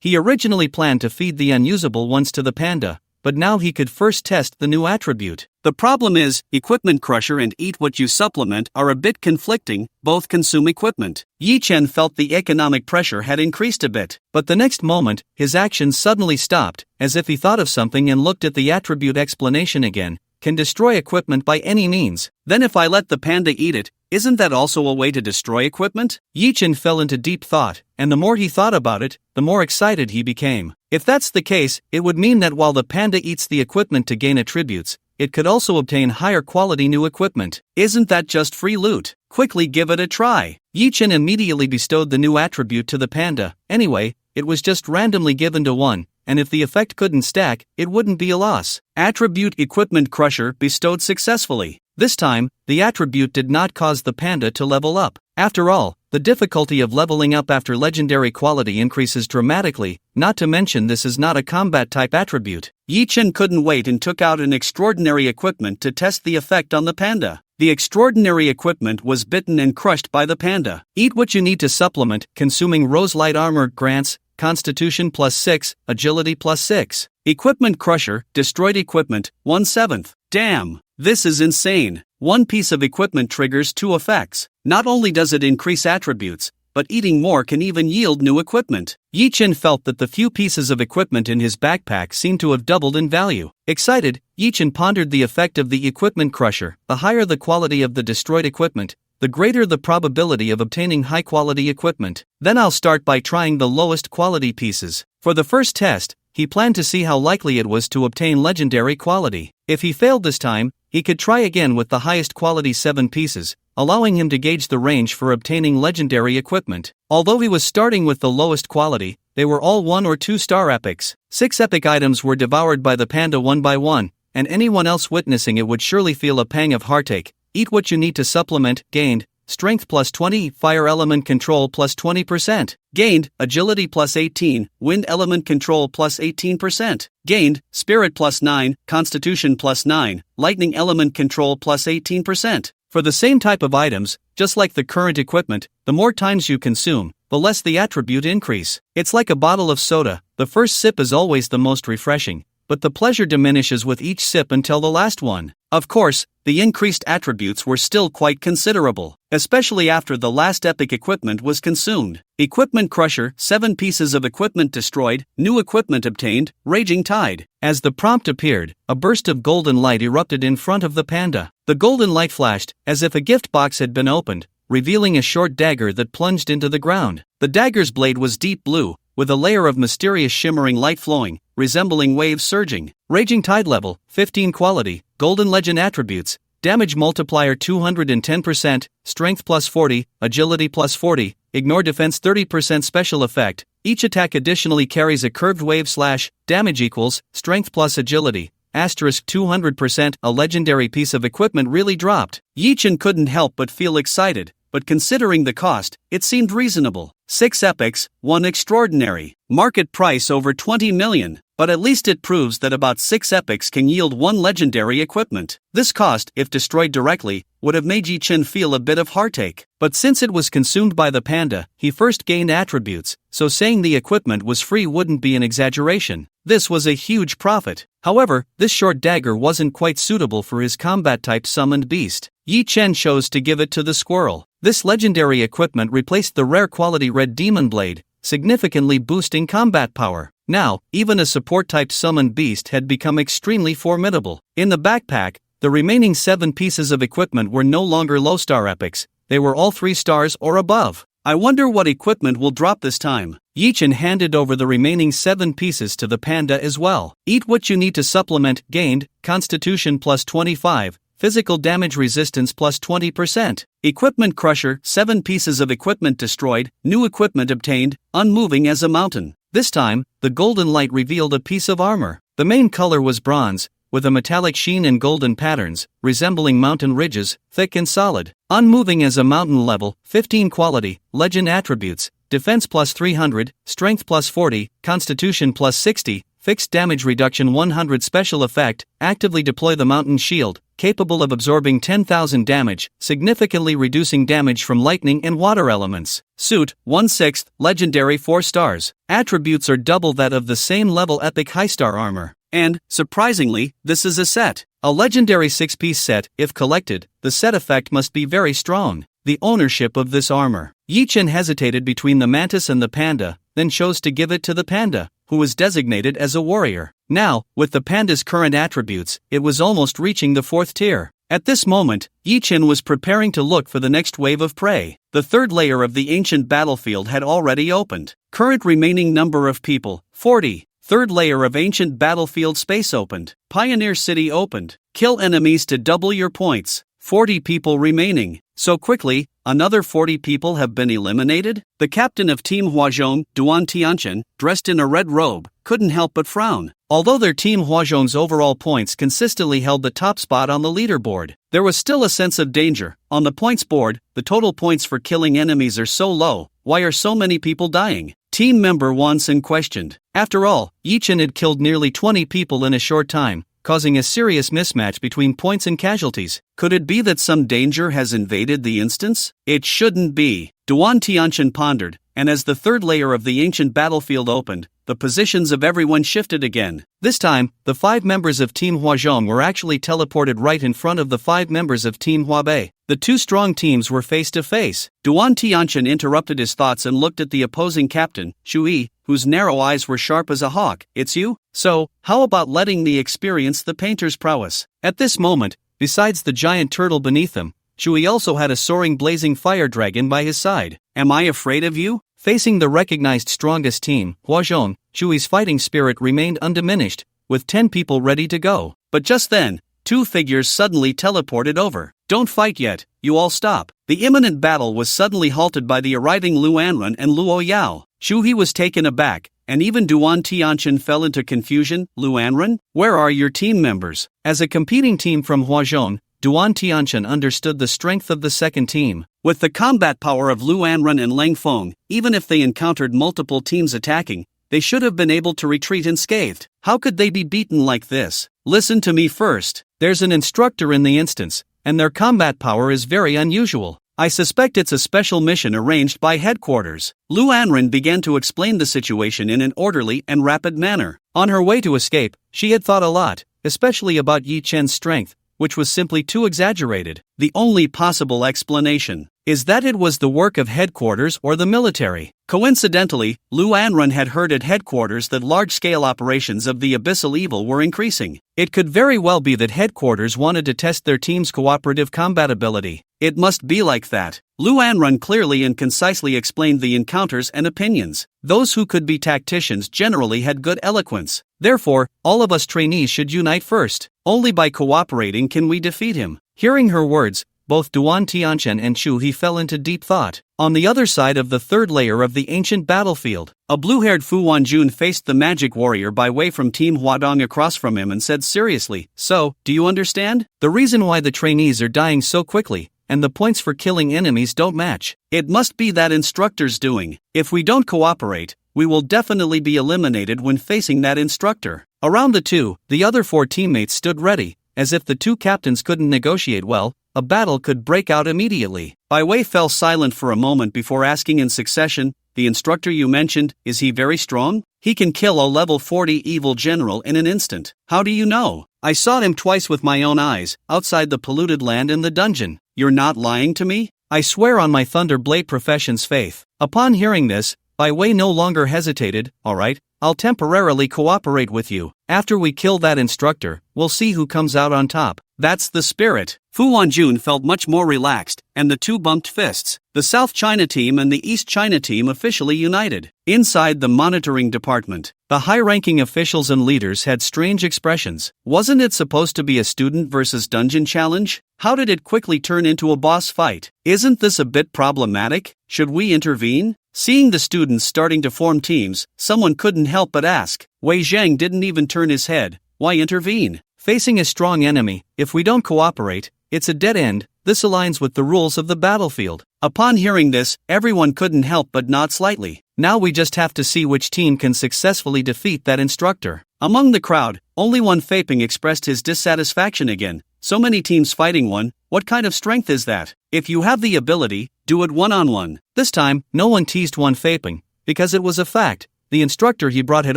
He originally planned to feed the unusable ones to the panda, but now he could first test the new attribute. The problem is, Equipment Crusher and Eat What You Supplement are a bit conflicting, both consume equipment. Yi Chen felt the economic pressure had increased a bit, but the next moment, his actions suddenly stopped, as if he thought of something and looked at the attribute explanation again. Can destroy equipment by any means. Then if I let the panda eat it, isn't that also a way to destroy equipment? Yi Chen fell into deep thought, and the more he thought about it, the more excited he became. If that's the case, it would mean that while the panda eats the equipment to gain attributes, it could also obtain higher quality new equipment. Isn't that just free loot? Quickly give it a try. Yi Chen immediately bestowed the new attribute to the panda. Anyway, it was just randomly given to one, and if the effect couldn't stack, it wouldn't be a loss. Attribute Equipment Crusher bestowed successfully. This time, the attribute did not cause the panda to level up. After all, the difficulty of leveling up after legendary quality increases dramatically, not to mention this is not a combat-type attribute. Yi Chen couldn't wait and took out an extraordinary equipment to test the effect on the panda. The extraordinary equipment was bitten and crushed by the panda. Eat What You Need to Supplement, consuming Rose Light Armor grants Constitution +6, Agility +6. Equipment Crusher, destroyed equipment, 1/7. Damn, this is insane. 1 piece of equipment triggers 2 effects. Not only does it increase attributes, but eating more can even yield new equipment. Yi Chen felt that the few pieces of equipment in his backpack seemed to have doubled in value. Excited, Yi Chen pondered the effect of the Equipment Crusher. The higher the quality of the destroyed equipment, the greater the probability of obtaining high-quality equipment. Then I'll start by trying the lowest quality pieces. For the first test, he planned to see how likely it was to obtain legendary quality. If he failed this time, he could try again with the highest quality 7 pieces, allowing him to gauge the range for obtaining legendary equipment. Although he was starting with the lowest quality, they were all 1 or 2 star epics. 6 epic items were devoured by the panda one by one, and anyone else witnessing it would surely feel a pang of heartache. Eat What You Need to Supplement, gained, Strength +20, Fire Element Control +20%. Gained, Agility +18, Wind Element Control +18%. Gained, Spirit +9, Constitution +9, Lightning Element Control +18%. For the same type of items, just like the current equipment, the more times you consume, the less the attribute increase. It's like a bottle of soda, the first sip is always the most refreshing, but the pleasure diminishes with each sip until the last one. Of course, the increased attributes were still quite considerable, especially after the last epic equipment was consumed. Equipment Crusher, 7 pieces of equipment destroyed, new equipment obtained, Raging Tide. As the prompt appeared, a burst of golden light erupted in front of the panda. The golden light flashed, as if a gift box had been opened, revealing a short dagger that plunged into the ground. The dagger's blade was deep blue, with a layer of mysterious shimmering light flowing, resembling waves surging. Raging Tide level, 15 quality, Golden Legend attributes, damage multiplier 210%, strength +40, agility +40, ignore defense 30% special effect. Each attack additionally carries a curved wave / damage equals, strength plus agility, asterisk 200%. A legendary piece of equipment really dropped. Yi Chen couldn't help but feel excited, but considering the cost, it seemed reasonable. 6 epics, 1 extraordinary. Market price over 20 million. but at least it proves that about 6 epics can yield 1 legendary equipment. This cost, if destroyed directly, would have made Yi Chen feel a bit of heartache. But since it was consumed by the panda, he first gained attributes, so saying the equipment was free wouldn't be an exaggeration. This was a huge profit. However, this short dagger wasn't quite suitable for his combat-type summoned beast. Yi Chen chose to give it to the squirrel. This legendary equipment replaced the rare quality red demon blade, significantly boosting combat power. Now, even a support-type summoned beast had become extremely formidable. In the backpack, the remaining 7 pieces of equipment were no longer low-star epics, they were all 3 stars or above. I wonder what equipment will drop this time. Yi Chen handed over the remaining 7 pieces to the panda as well. Eat what you need to supplement, gained, Constitution plus 25, Physical damage resistance plus 20%. Equipment crusher, 7 pieces of equipment destroyed, new equipment obtained, unmoving as a mountain. This time, the golden light revealed a piece of armor. The main color was bronze, with a metallic sheen and golden patterns, resembling mountain ridges, thick and solid. Unmoving as a mountain level, 15 quality, legend attributes, defense plus 300, strength plus 40, constitution plus 60, fixed damage reduction 100 special effect, actively deploy the mountain shield, capable of absorbing 10,000 damage, significantly reducing damage from lightning and water elements. Suit, 1/6, legendary 4 stars. Attributes are double that of the same level epic high star armor. And, surprisingly, this is a set. A legendary 6-piece set. If collected, the set effect must be very strong. The ownership of this armor. Yi Chen hesitated between the mantis and the panda, then chose to give it to the panda, who was designated as a warrior. Now, with the panda's current attributes, it was almost reaching the 4th tier. At this moment, Yi Chen was preparing to look for the next wave of prey. The 3rd layer of the ancient battlefield had already opened. Current remaining number of people, 40. 3rd layer of ancient battlefield space opened. Pioneer City opened. Kill enemies to double your points. 40 people remaining. So quickly, another 40 people have been eliminated? The captain of Team Huazhong, Duan Tianchen, dressed in a red robe, couldn't help but frown. Although their Team Huazhong's overall points consistently held the top spot on the leaderboard, there was still a sense of danger. On the points board, the total points for killing enemies are so low. Why are so many people dying? Team member Wansen questioned. After all, Yi Chen had killed nearly 20 people in a short time, causing a serious mismatch between points and casualties. Could it be that some danger has invaded the instance? It shouldn't be. Duan Tianchen pondered, and as the 3rd layer of the ancient battlefield opened, the positions of everyone shifted again. This time, the 5 members of Team Huazhong were actually teleported right in front of the 5 members of Team Huabei. The 2 strong teams were face to face. Duan Tianchen interrupted his thoughts and looked at the opposing captain, Shui, whose narrow eyes were sharp as a hawk. It's you? So, how about letting me experience the painter's prowess? At this moment, besides the giant turtle beneath him, Shui also had a soaring blazing fire dragon by his side. Am I afraid of you? Facing the recognized strongest team, Huazhong, Shui's fighting spirit remained undiminished, with 10 people ready to go. But just then, 2 figures suddenly teleported over. Don't fight yet, you all stop. The imminent battle was suddenly halted by the arriving Lu Anren and Luo Yao. Shui was taken aback, and even Duan Tianchen fell into confusion. Lu Anren, where are your team members? As a competing team from Huazhong, Duan Tianchen understood the strength of the second team. With the combat power of Lu Anren and Leng Feng, even if they encountered multiple teams attacking, they should have been able to retreat unscathed. How could they be beaten like this? Listen to me first. There's an instructor in the instance, and their combat power is very unusual. I suspect it's a special mission arranged by headquarters. Lu Anren began to explain the situation in an orderly and rapid manner. On her way to escape, she had thought a lot, especially about Yi Chen's strength, which was simply too exaggerated. The only possible explanation is that it was the work of headquarters or the military. Coincidentally, Lu Anren had heard at headquarters that large-scale operations of the Abyssal Evil were increasing. It could very well be that headquarters wanted to test their team's cooperative combat ability. It must be like that. Lu Anren clearly and concisely explained the encounters and opinions. Those who could be tacticians generally had good eloquence. Therefore, all of us trainees should unite first. Only by cooperating can we defeat him. Hearing her words, both Duan Tianchen and Shui fell into deep thought. On the other side of the 3rd layer of the ancient battlefield, a blue-haired Fu Wanjun faced the magic warrior by way from Team Huadong across from him and said seriously, "So, do you understand? The reason why the trainees are dying so quickly, and the points for killing enemies don't match. It must be that instructor's doing. If we don't cooperate, we will definitely be eliminated when facing that instructor. Around the other 4 teammates stood ready, as if the 2 captains couldn't negotiate well, a battle could break out immediately. Bai Wei fell silent for a moment before asking in succession, "The instructor you mentioned, is he very strong? He can kill a level 40 evil general in an instant." "How do you know?" "I saw him twice with my own eyes, outside the polluted land in the dungeon." "You're not lying to me?" "I swear on my Thunderblade Profession's faith." Upon hearing this, Bai Wei no longer hesitated. "Alright, I'll temporarily cooperate with you. After we kill that instructor, we'll see who comes out on top." "That's the spirit." Fu Wanjun felt much more relaxed, and the 2 bumped fists. The South China team and the East China team officially united. Inside the monitoring department, the high-ranking officials and leaders had strange expressions. Wasn't it supposed to be a student versus dungeon challenge? How did it quickly turn into a boss fight? Isn't this a bit problematic? Should we intervene? Seeing the students starting to form teams, someone couldn't help but ask. Wei Zheng didn't even turn his head. Why intervene? Facing a strong enemy, if we don't cooperate, it's a dead end. This aligns with the rules of the battlefield. Upon hearing this, everyone couldn't help but nod slightly. Now we just have to see which team can successfully defeat that instructor. Among the crowd, only one Faping expressed his dissatisfaction again. So many teams fighting one, what kind of strength is that? If you have the ability, do it one-on-one. This time, no one teased one Faping, because it was a fact. The instructor he brought had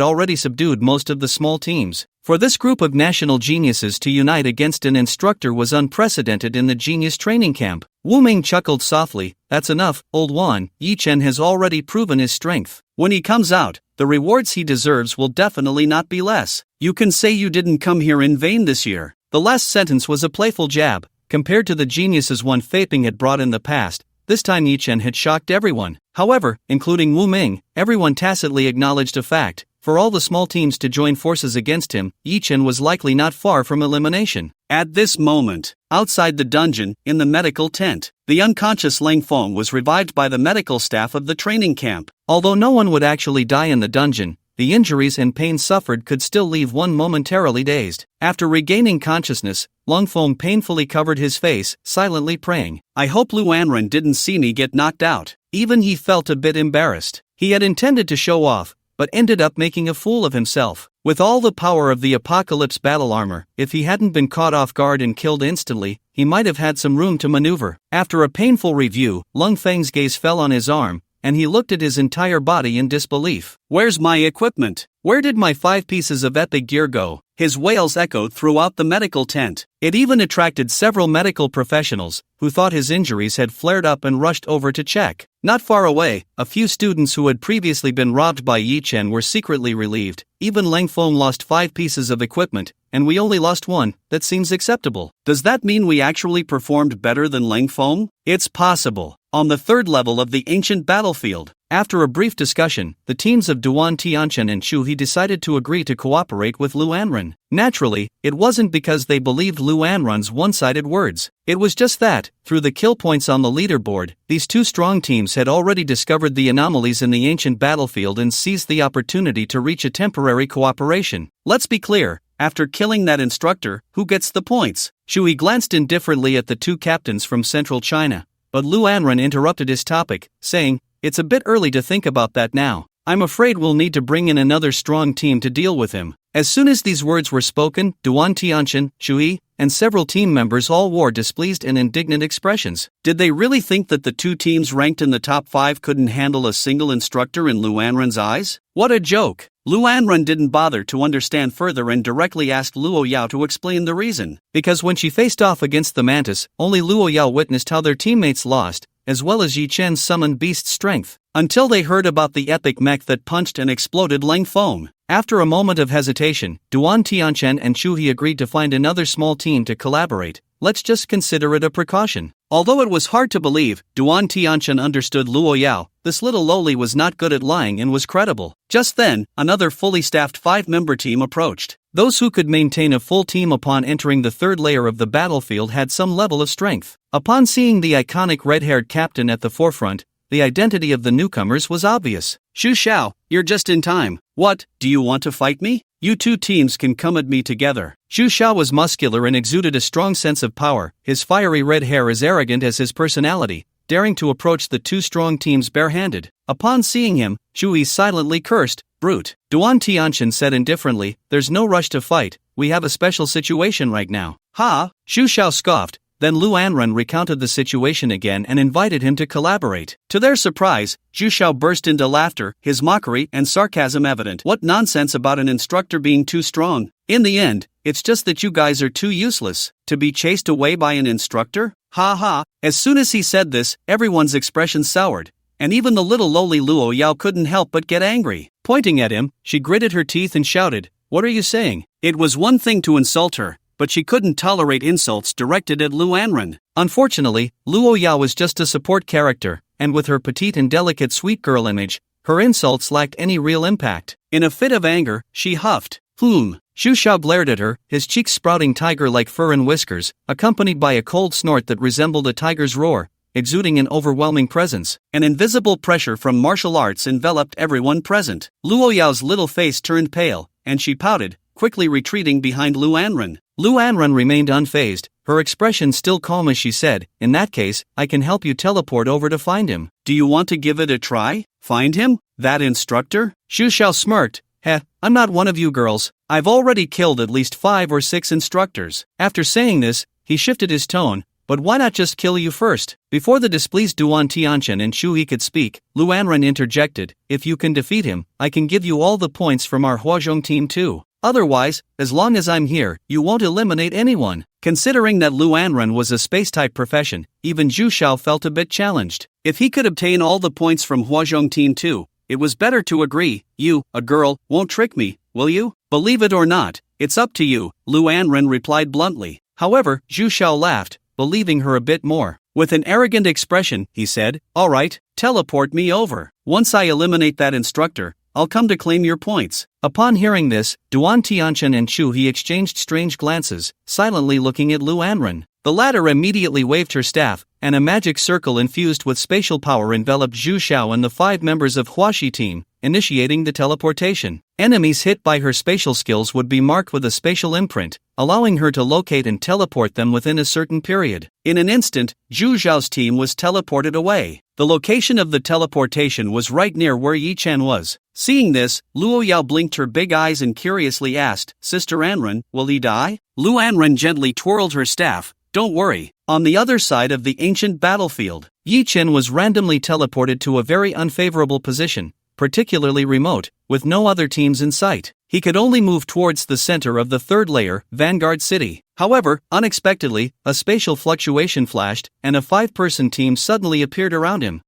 already subdued most of the small teams. For this group of national geniuses to unite against an instructor was unprecedented in the genius training camp. Wu Ming chuckled softly. "That's enough, old one. Yi Chen has already proven his strength. When he comes out, the rewards he deserves will definitely not be less. You can say you didn't come here in vain this year." The last sentence was a playful jab. Compared to the geniuses one Faping had brought in the past, this time Yi Chen had shocked everyone. However, including Wu Ming, everyone tacitly acknowledged a fact. For all the small teams to join forces against him, Yi Chen was likely not far from elimination. At this moment, outside the dungeon, in the medical tent, the unconscious Lang Feng was revived by the medical staff of the training camp. Although no one would actually die in the dungeon, the injuries and pain suffered could still leave one momentarily dazed. After regaining consciousness, Lang Feng painfully covered his face, silently praying. "I hope Lu Anren didn't see me get knocked out." Even he felt a bit embarrassed. He had intended to show off, but ended up making a fool of himself. With all the power of the Apocalypse battle armor, if he hadn't been caught off guard and killed instantly, he might have had some room to maneuver. After a painful review, Lung Feng's gaze fell on his arm, and he looked at his entire body in disbelief. "Where's my equipment? Where did my 5 pieces of epic gear go?" His wails echoed throughout the medical tent. It even attracted several medical professionals, who thought his injuries had flared up and rushed over to check. Not far away, a few students who had previously been robbed by Yi Chen were secretly relieved. Even Lang Feng lost 5 pieces of equipment, and we only lost 1. That seems acceptable. Does that mean we actually performed better than Lang Feng? It's possible. On the 3rd level of the ancient battlefield, after a brief discussion, the teams of Duan Tianchen and Chu He decided to agree to cooperate with Lu Anren. Naturally, it wasn't because they believed Lu Anren's one-sided words. It was just that, through the kill points on the leaderboard, these 2 strong teams had already discovered the anomalies in the ancient battlefield and seized the opportunity to reach a temporary cooperation. Let's be clear, after killing that instructor, who gets the points? Chu He glanced indifferently at the 2 captains from central China, but Lu Anren interrupted his topic, saying, "It's a bit early to think about that now. I'm afraid we'll need to bring in another strong team to deal with him." As soon as these words were spoken, Duan Tianchen, Chu He, and several team members all wore displeased and indignant expressions. Did they really think that the 2 teams ranked in the top 5 couldn't handle a single instructor in Lu Anren's eyes? What a joke! Lu Anren didn't bother to understand further and directly asked Luo Yao to explain the reason. Because when she faced off against the Mantis, only Luo Yao witnessed how their teammates lost, as well as Yi Chen's summoned beast strength, until they heard about the epic mech that punched and exploded Lang Feng. After a moment of hesitation, Duan Tianchen and Chu He agreed to find another small team to collaborate. Let's just consider it a precaution. Although it was hard to believe, Duan Tianchen understood Luo Yao. This little lowly was not good at lying and was credible. Just then, another fully staffed 5-member team approached. Those who could maintain a full team upon entering the 3rd layer of the battlefield had some level of strength. Upon seeing the iconic red-haired captain at the forefront, the identity of the newcomers was obvious. "Xu Xiao, you're just in time. What, do you want to fight me? You 2 teams can come at me together." Xu Xiao was muscular and exuded a strong sense of power, his fiery red hair as arrogant as his personality, daring to approach the two strong teams barehanded. Upon seeing him, Zhu Yi silently cursed, "Brute." Duan Tianchen said indifferently, "There's no rush to fight, we have a special situation right now." "Ha!" Zhu Xiao scoffed. Then Lu Anren recounted the situation again and invited him to collaborate. To their surprise, Zhu Xiao burst into laughter, his mockery and sarcasm evident. "What nonsense about an instructor being too strong? In the end, it's just that you guys are too useless to be chased away by an instructor? Ha ha!" As soon as he said this, everyone's expression soured, and even the little lowly Luo Yao couldn't help but get angry. Pointing at him, she gritted her teeth and shouted, "What are you saying?" It was one thing to insult her, but she couldn't tolerate insults directed at Lu Anren. Unfortunately, Luo Yao was just a support character, and with her petite and delicate sweet girl image, her insults lacked any real impact. In a fit of anger, she huffed. Zhu Xiao glared at her, his cheeks sprouting tiger-like fur and whiskers, accompanied by a cold snort that resembled a tiger's roar, exuding an overwhelming presence. An invisible pressure from martial arts enveloped everyone present. Luo Yao's little face turned pale, and she pouted, quickly retreating behind Lu Anren. Lu Anren remained unfazed, her expression still calm as she said, "In that case, I can help you teleport over to find him." "Do you want to give it a try? Find him? That instructor?" Zhu Xiao smirked. "Heh, I'm not one of you girls. I've already killed at least 5 or 6 instructors." After saying this, he shifted his tone. "But why not just kill you first?" Before the displeased Duan Tianchen and Zhu Yi could speak, Lu Anren interjected, "If you can defeat him, I can give you all the points from our Huazhong team too. Otherwise, as long as I'm here, you won't eliminate anyone." Considering that Lu Anren was a space-type profession, even Zhu Xiao felt a bit challenged. If he could obtain all the points from Huazhong team too, it was better to agree. "You, a girl, won't trick me, will you?" "Believe it or not, it's up to you," Lu Anren replied bluntly. However, Zhu Xiao laughed, believing her a bit more. With an arrogant expression, he said, "All right, teleport me over. Once I eliminate that instructor, I'll come to claim your points." Upon hearing this, Duan Tianchen and Zhu Yi exchanged strange glances, silently looking at Lu Anren. The latter immediately waved her staff, and a magic circle infused with spatial power enveloped Zhu Xiao and the 5 members of Huaxi team, initiating the teleportation. Enemies hit by her spatial skills would be marked with a spatial imprint, allowing her to locate and teleport them within a certain period. In an instant, Zhu Xiao's team was teleported away. The location of the teleportation was right near where Yi Chen was. Seeing this, Luo Yao blinked her big eyes and curiously asked, "Sister Anren, will he die?" Lu Anren gently twirled her staff. "Don't worry." On the other side of the ancient battlefield, Yi Chen was randomly teleported to a very unfavorable position, particularly remote, with no other teams in sight. He could only move towards the center of the 3rd layer, Vanguard City. However, unexpectedly, a spatial fluctuation flashed, and a 5-person team suddenly appeared around him.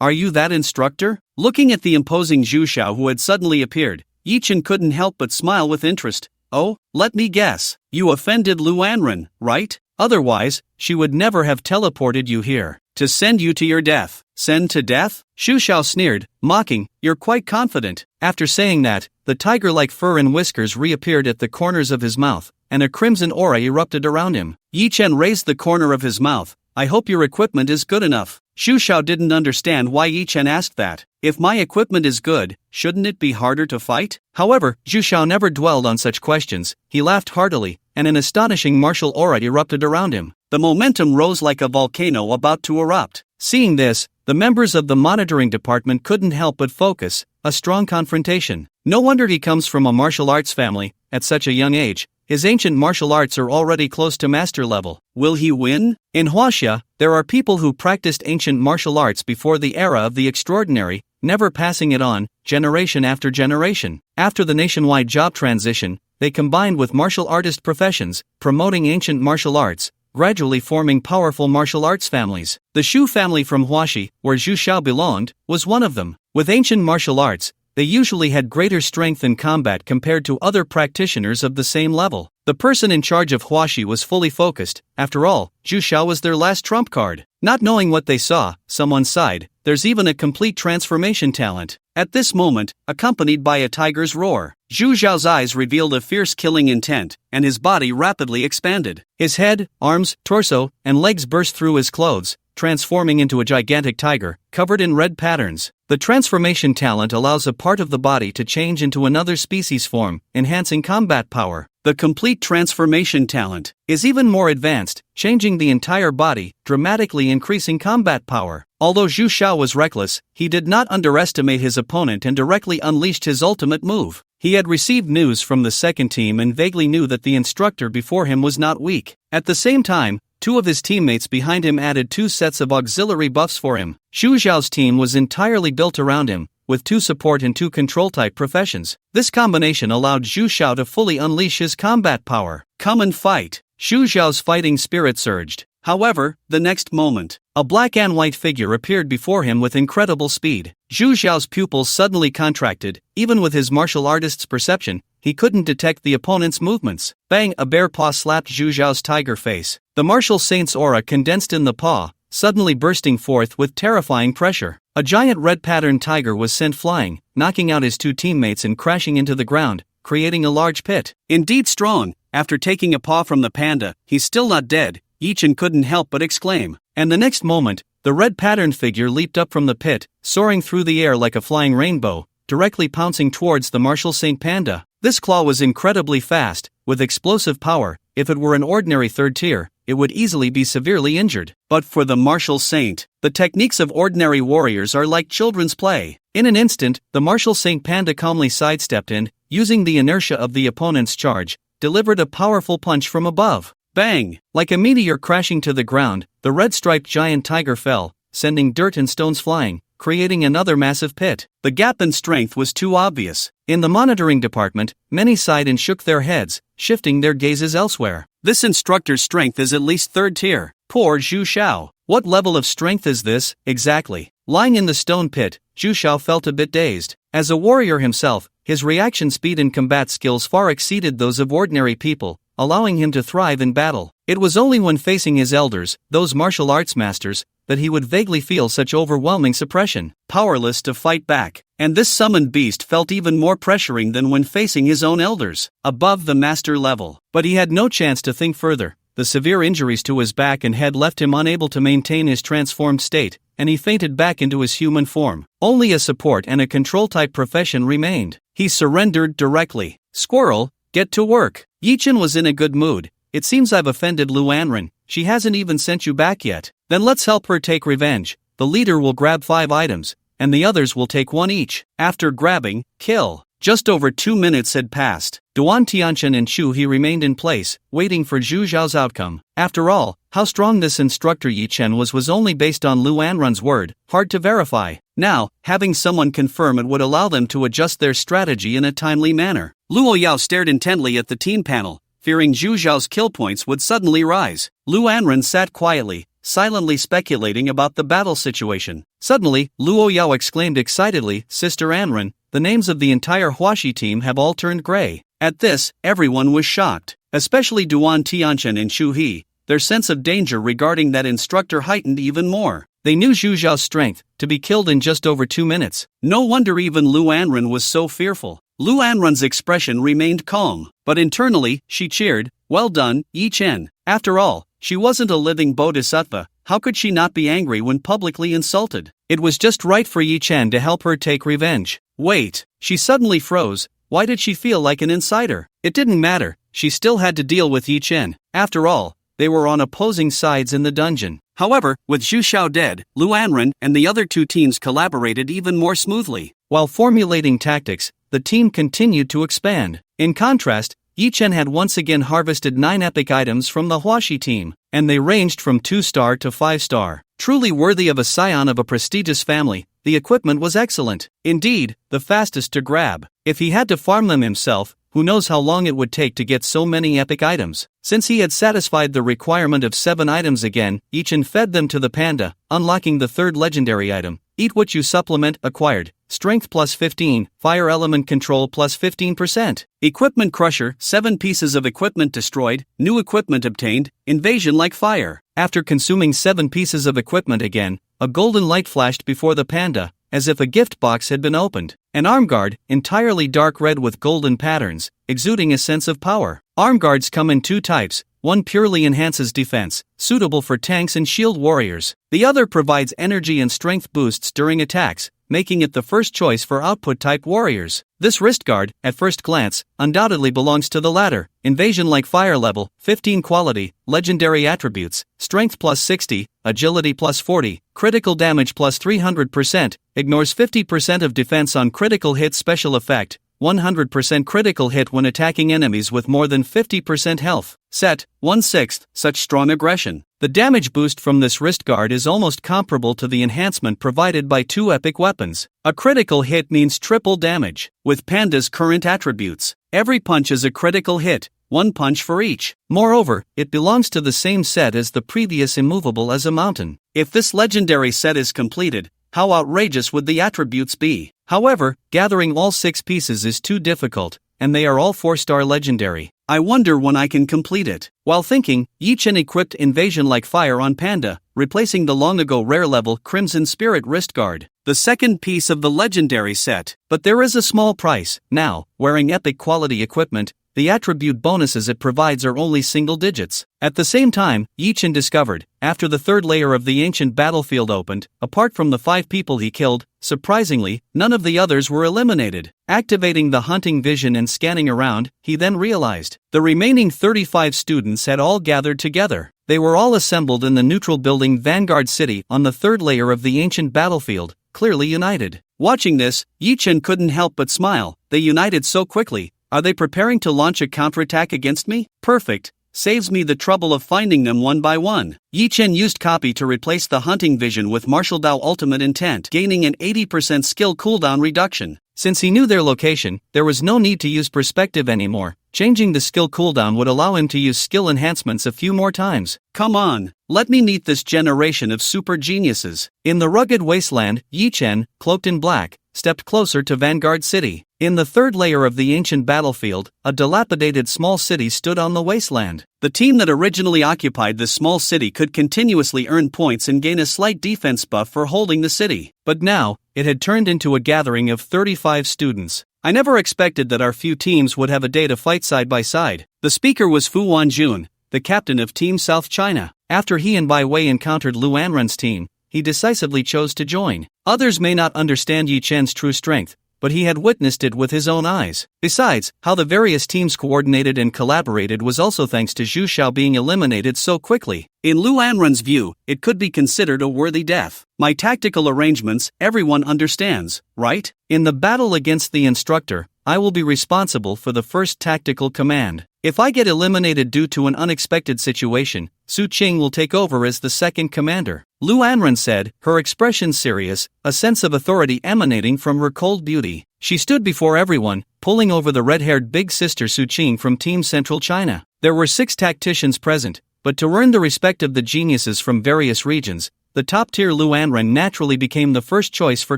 Are you that instructor?" Looking at the imposing Zhu Xiao who had suddenly appeared, Yi Chen couldn't help but smile with interest. "Oh, let me guess. You offended Lu Anren, right? Otherwise, she would never have teleported you here. To send you to your death." "Send to death?" Zhu Xiao sneered, mocking, "You're quite confident." After saying that, the tiger-like fur and whiskers reappeared at the corners of his mouth, and a crimson aura erupted around him. Yi Chen raised the corner of his mouth. "I hope your equipment is good enough." Zhu Xiao didn't understand why Yi Chen asked that. If my equipment is good, shouldn't it be harder to fight? However, Zhu Xiao never dwelled on such questions. He laughed heartily, and an astonishing martial aura erupted around him. The momentum rose like a volcano about to erupt. Seeing this, the members of the monitoring department couldn't help but focus. A strong confrontation. No wonder he comes from a martial arts family. At such a young age, his ancient martial arts are already close to master level. Will he win? In Huaxia, there are people who practiced ancient martial arts before the era of the extraordinary, never passing it on, generation after generation. After the nationwide job transition, they combined with martial artist professions, promoting ancient martial arts, gradually forming powerful martial arts families. The Shu family from Huaxi, where Zhu Xiao belonged, was one of them. With ancient martial arts, they usually had greater strength in combat compared to other practitioners of the same level. The person in charge of Huaxi was fully focused. After all, Zhu Xiao was their last trump card. Not knowing what they saw, someone sighed. There's even a complete transformation talent. At this moment, accompanied by a tiger's roar, Zhu Xiao's eyes revealed a fierce killing intent, and his body rapidly expanded. His head, arms, torso, and legs burst through his clothes, transforming into a gigantic tiger, covered in red patterns. The transformation talent allows a part of the body to change into another species form, enhancing combat power. The complete transformation talent is even more advanced, changing the entire body, dramatically increasing combat power. Although Zhu Xiao was reckless, he did not underestimate his opponent and directly unleashed his ultimate move. He had received news from the second team and vaguely knew that the instructor before him was not weak. At the same time, two of his teammates behind him added 2 sets of auxiliary buffs for him. Zhu Xiao's team was entirely built around him, with 2 support and 2 control-type professions. This combination allowed Zhu Xiao to fully unleash his combat power. Come and fight! Zhu Xiao's fighting spirit surged. However, the next moment, a black and white figure appeared before him with incredible speed. Zhu Xiao's pupils suddenly contracted. Even with his martial artist's perception, he couldn't detect the opponent's movements. Bang! A bare paw slapped Zhu Xiao's tiger face. The martial saint's aura condensed in the paw, suddenly bursting forth with terrifying pressure. A giant red-patterned tiger was sent flying, knocking out his 2 teammates and crashing into the ground, creating a large pit. Indeed strong, after taking a paw from the panda, he's still not dead, Yi-Chen couldn't help but exclaim. And the next moment, the red-patterned figure leaped up from the pit, soaring through the air like a flying rainbow, directly pouncing towards the martial saint panda. This claw was incredibly fast, with explosive power. If it were an ordinary 3rd tier, it would easily be severely injured. But for the martial saint, the techniques of ordinary warriors are like children's play. In an instant, the martial saint panda calmly sidestepped and, using the inertia of the opponent's charge, delivered a powerful punch from above. Bang! Like a meteor crashing to the ground, the red-striped giant tiger fell, sending dirt and stones flying, creating another massive pit. The gap in strength was too obvious. In the monitoring department, many sighed and shook their heads, shifting their gazes elsewhere. This instructor's strength is at least 3rd tier. Poor Zhu Xiao. What level of strength is this, exactly? Lying in the stone pit, Zhu Xiao felt a bit dazed. As a warrior himself, his reaction speed and combat skills far exceeded those of ordinary people, allowing him to thrive in battle. It was only when facing his elders, those martial arts masters, that he would vaguely feel such overwhelming suppression, powerless to fight back. And this summoned beast felt even more pressuring than when facing his own elders, above the master level. But he had no chance to think further. The severe injuries to his back and head left him unable to maintain his transformed state, and he fainted back into his human form. Only a support and a control-type profession remained. He surrendered directly. Squirrel, get to work. Yi-Chen was in a good mood. It seems I've offended Lu Anren. She hasn't even sent you back yet. Then let's help her take revenge. The leader will grab 5 items, and the others will take 1 each. After grabbing, kill. Just over 2 minutes had passed. Duan Tianchen and Chu He remained in place, waiting for Zhu Xiao's outcome. After all, how strong this instructor Yi-Chen was only based on Lu Anren's word, hard to verify. Now, having someone confirm it would allow them to adjust their strategy in a timely manner. Luo Yao stared intently at the team panel, fearing Zhu Xiao's kill points would suddenly rise. Lu Anren sat quietly, silently speculating about the battle situation. Suddenly, Luo Yao exclaimed excitedly, "Sister Anren, the names of the entire Huaxi team have all turned gray." At this, everyone was shocked, especially Duan Tianchen and Chu He. Their sense of danger regarding that instructor heightened even more. They knew Zhu Xiao's strength, to be killed in just over 2 minutes. No wonder even Lu Anren was so fearful. Lu Anren's expression remained calm, but internally, she cheered, "Well done, Yi-Chen." After all, she wasn't a living bodhisattva. How could she not be angry when publicly insulted? It was just right for Yi-Chen to help her take revenge. Wait, she suddenly froze. Why did she feel like an insider? It didn't matter, she still had to deal with Yi-Chen. After all, they were on opposing sides in the dungeon. However, with Zhu Xiao dead, Lu Anren and the other 2 teams collaborated even more smoothly. While formulating tactics, the team continued to expand. In contrast, Yi-Chen had once again harvested 9 epic items from the Huaxi team, and they ranged from 2-star to 5-star. Truly worthy of a scion of a prestigious family, the equipment was excellent. Indeed, the fastest to grab. If he had to farm them himself, who knows how long it would take to get so many epic items. Since he had satisfied the requirement of 7 items again, Yi-Chen fed them to the panda, unlocking the 3rd legendary item. Eat what you supplement acquired. Strength plus 15, fire element control plus 15%. Equipment crusher, 7 pieces of equipment destroyed, new equipment obtained, invasion like fire. After consuming 7 pieces of equipment again, a golden light flashed before the panda, as if a gift box had been opened. An arm guard, entirely dark red with golden patterns, exuding a sense of power. Arm guards come in 2 types. One purely enhances defense, suitable for tanks and shield warriors. The other provides energy and strength boosts during attacks, making it the first choice for output-type warriors. This wrist guard, at first glance, undoubtedly belongs to the latter. Invasion like fire level, 15 quality, legendary attributes, strength plus 60, agility plus 40, critical damage plus 300%, ignores 50% of defense on critical hit special effect, 100% critical hit when attacking enemies with more than 50% health. Set, 1/6, such strong aggression. The damage boost from this wrist guard is almost comparable to the enhancement provided by 2 epic weapons. A critical hit means triple damage. With Panda's current attributes, every punch is a critical hit, 1 punch for each. Moreover, it belongs to the same set as the previous immovable as a mountain. If this legendary set is completed, how outrageous would the attributes be? However, gathering all 6 pieces is too difficult, and they are all 4-star legendary. I wonder when I can complete it. While thinking, Yi-Chen equipped Invasion like fire on Panda, replacing the long-ago rare-level Crimson Spirit wrist guard, the second piece of the legendary set. But there is a small price. Now, wearing epic quality equipment, the attribute bonuses it provides are only single digits. At the same time, Yi-Chen discovered, after the third layer of the ancient battlefield opened, apart from the 5 people he killed, surprisingly, none of the others were eliminated. Activating the hunting vision and scanning around, he then realized the remaining 35 students had all gathered together. They were all assembled in the neutral building Vanguard City on the third layer of the ancient battlefield, clearly united. Watching this, Yi-Chen couldn't help but smile. They united so quickly. Are they preparing to launch a counterattack against me? Perfect. Saves me the trouble of finding them one by one. Yi-Chen used copy to replace the hunting vision with Martial Dao Ultimate Intent, gaining an 80% skill cooldown reduction. Since he knew their location, there was no need to use perspective anymore. Changing the skill cooldown would allow him to use skill enhancements a few more times. Come on, let me meet this generation of super geniuses. In the rugged wasteland, Yi-Chen, cloaked in black, stepped closer to Vanguard City. In the third layer of the ancient battlefield, a dilapidated small city stood on the wasteland. The team that originally occupied this small city could continuously earn points and gain a slight defense buff for holding the city. But now, it had turned into a gathering of 35 students. I never expected that our few teams would have a day to fight side by side. The speaker was Fu Wanjun, the captain of Team South China. After he and Bai Wei encountered Lu Anren's team, he decisively chose to join. Others may not understand Yi-Chen's true strength, but he had witnessed it with his own eyes. Besides, how the various teams coordinated and collaborated was also thanks to Zhu Xiao being eliminated so quickly. In Lu Anren's view, it could be considered a worthy death. My tactical arrangements, everyone understands, right? In the battle against the instructor, I will be responsible for the first tactical command. If I get eliminated due to an unexpected situation, Su Qing will take over as the second commander. Lu Anren said, her expression serious, a sense of authority emanating from her cold beauty. She stood before everyone, pulling over the red-haired big sister Su Qing from Team Central China. There were 6 tacticians present, but to earn the respect of the geniuses from various regions, the top-tier Lu Anren naturally became the first choice for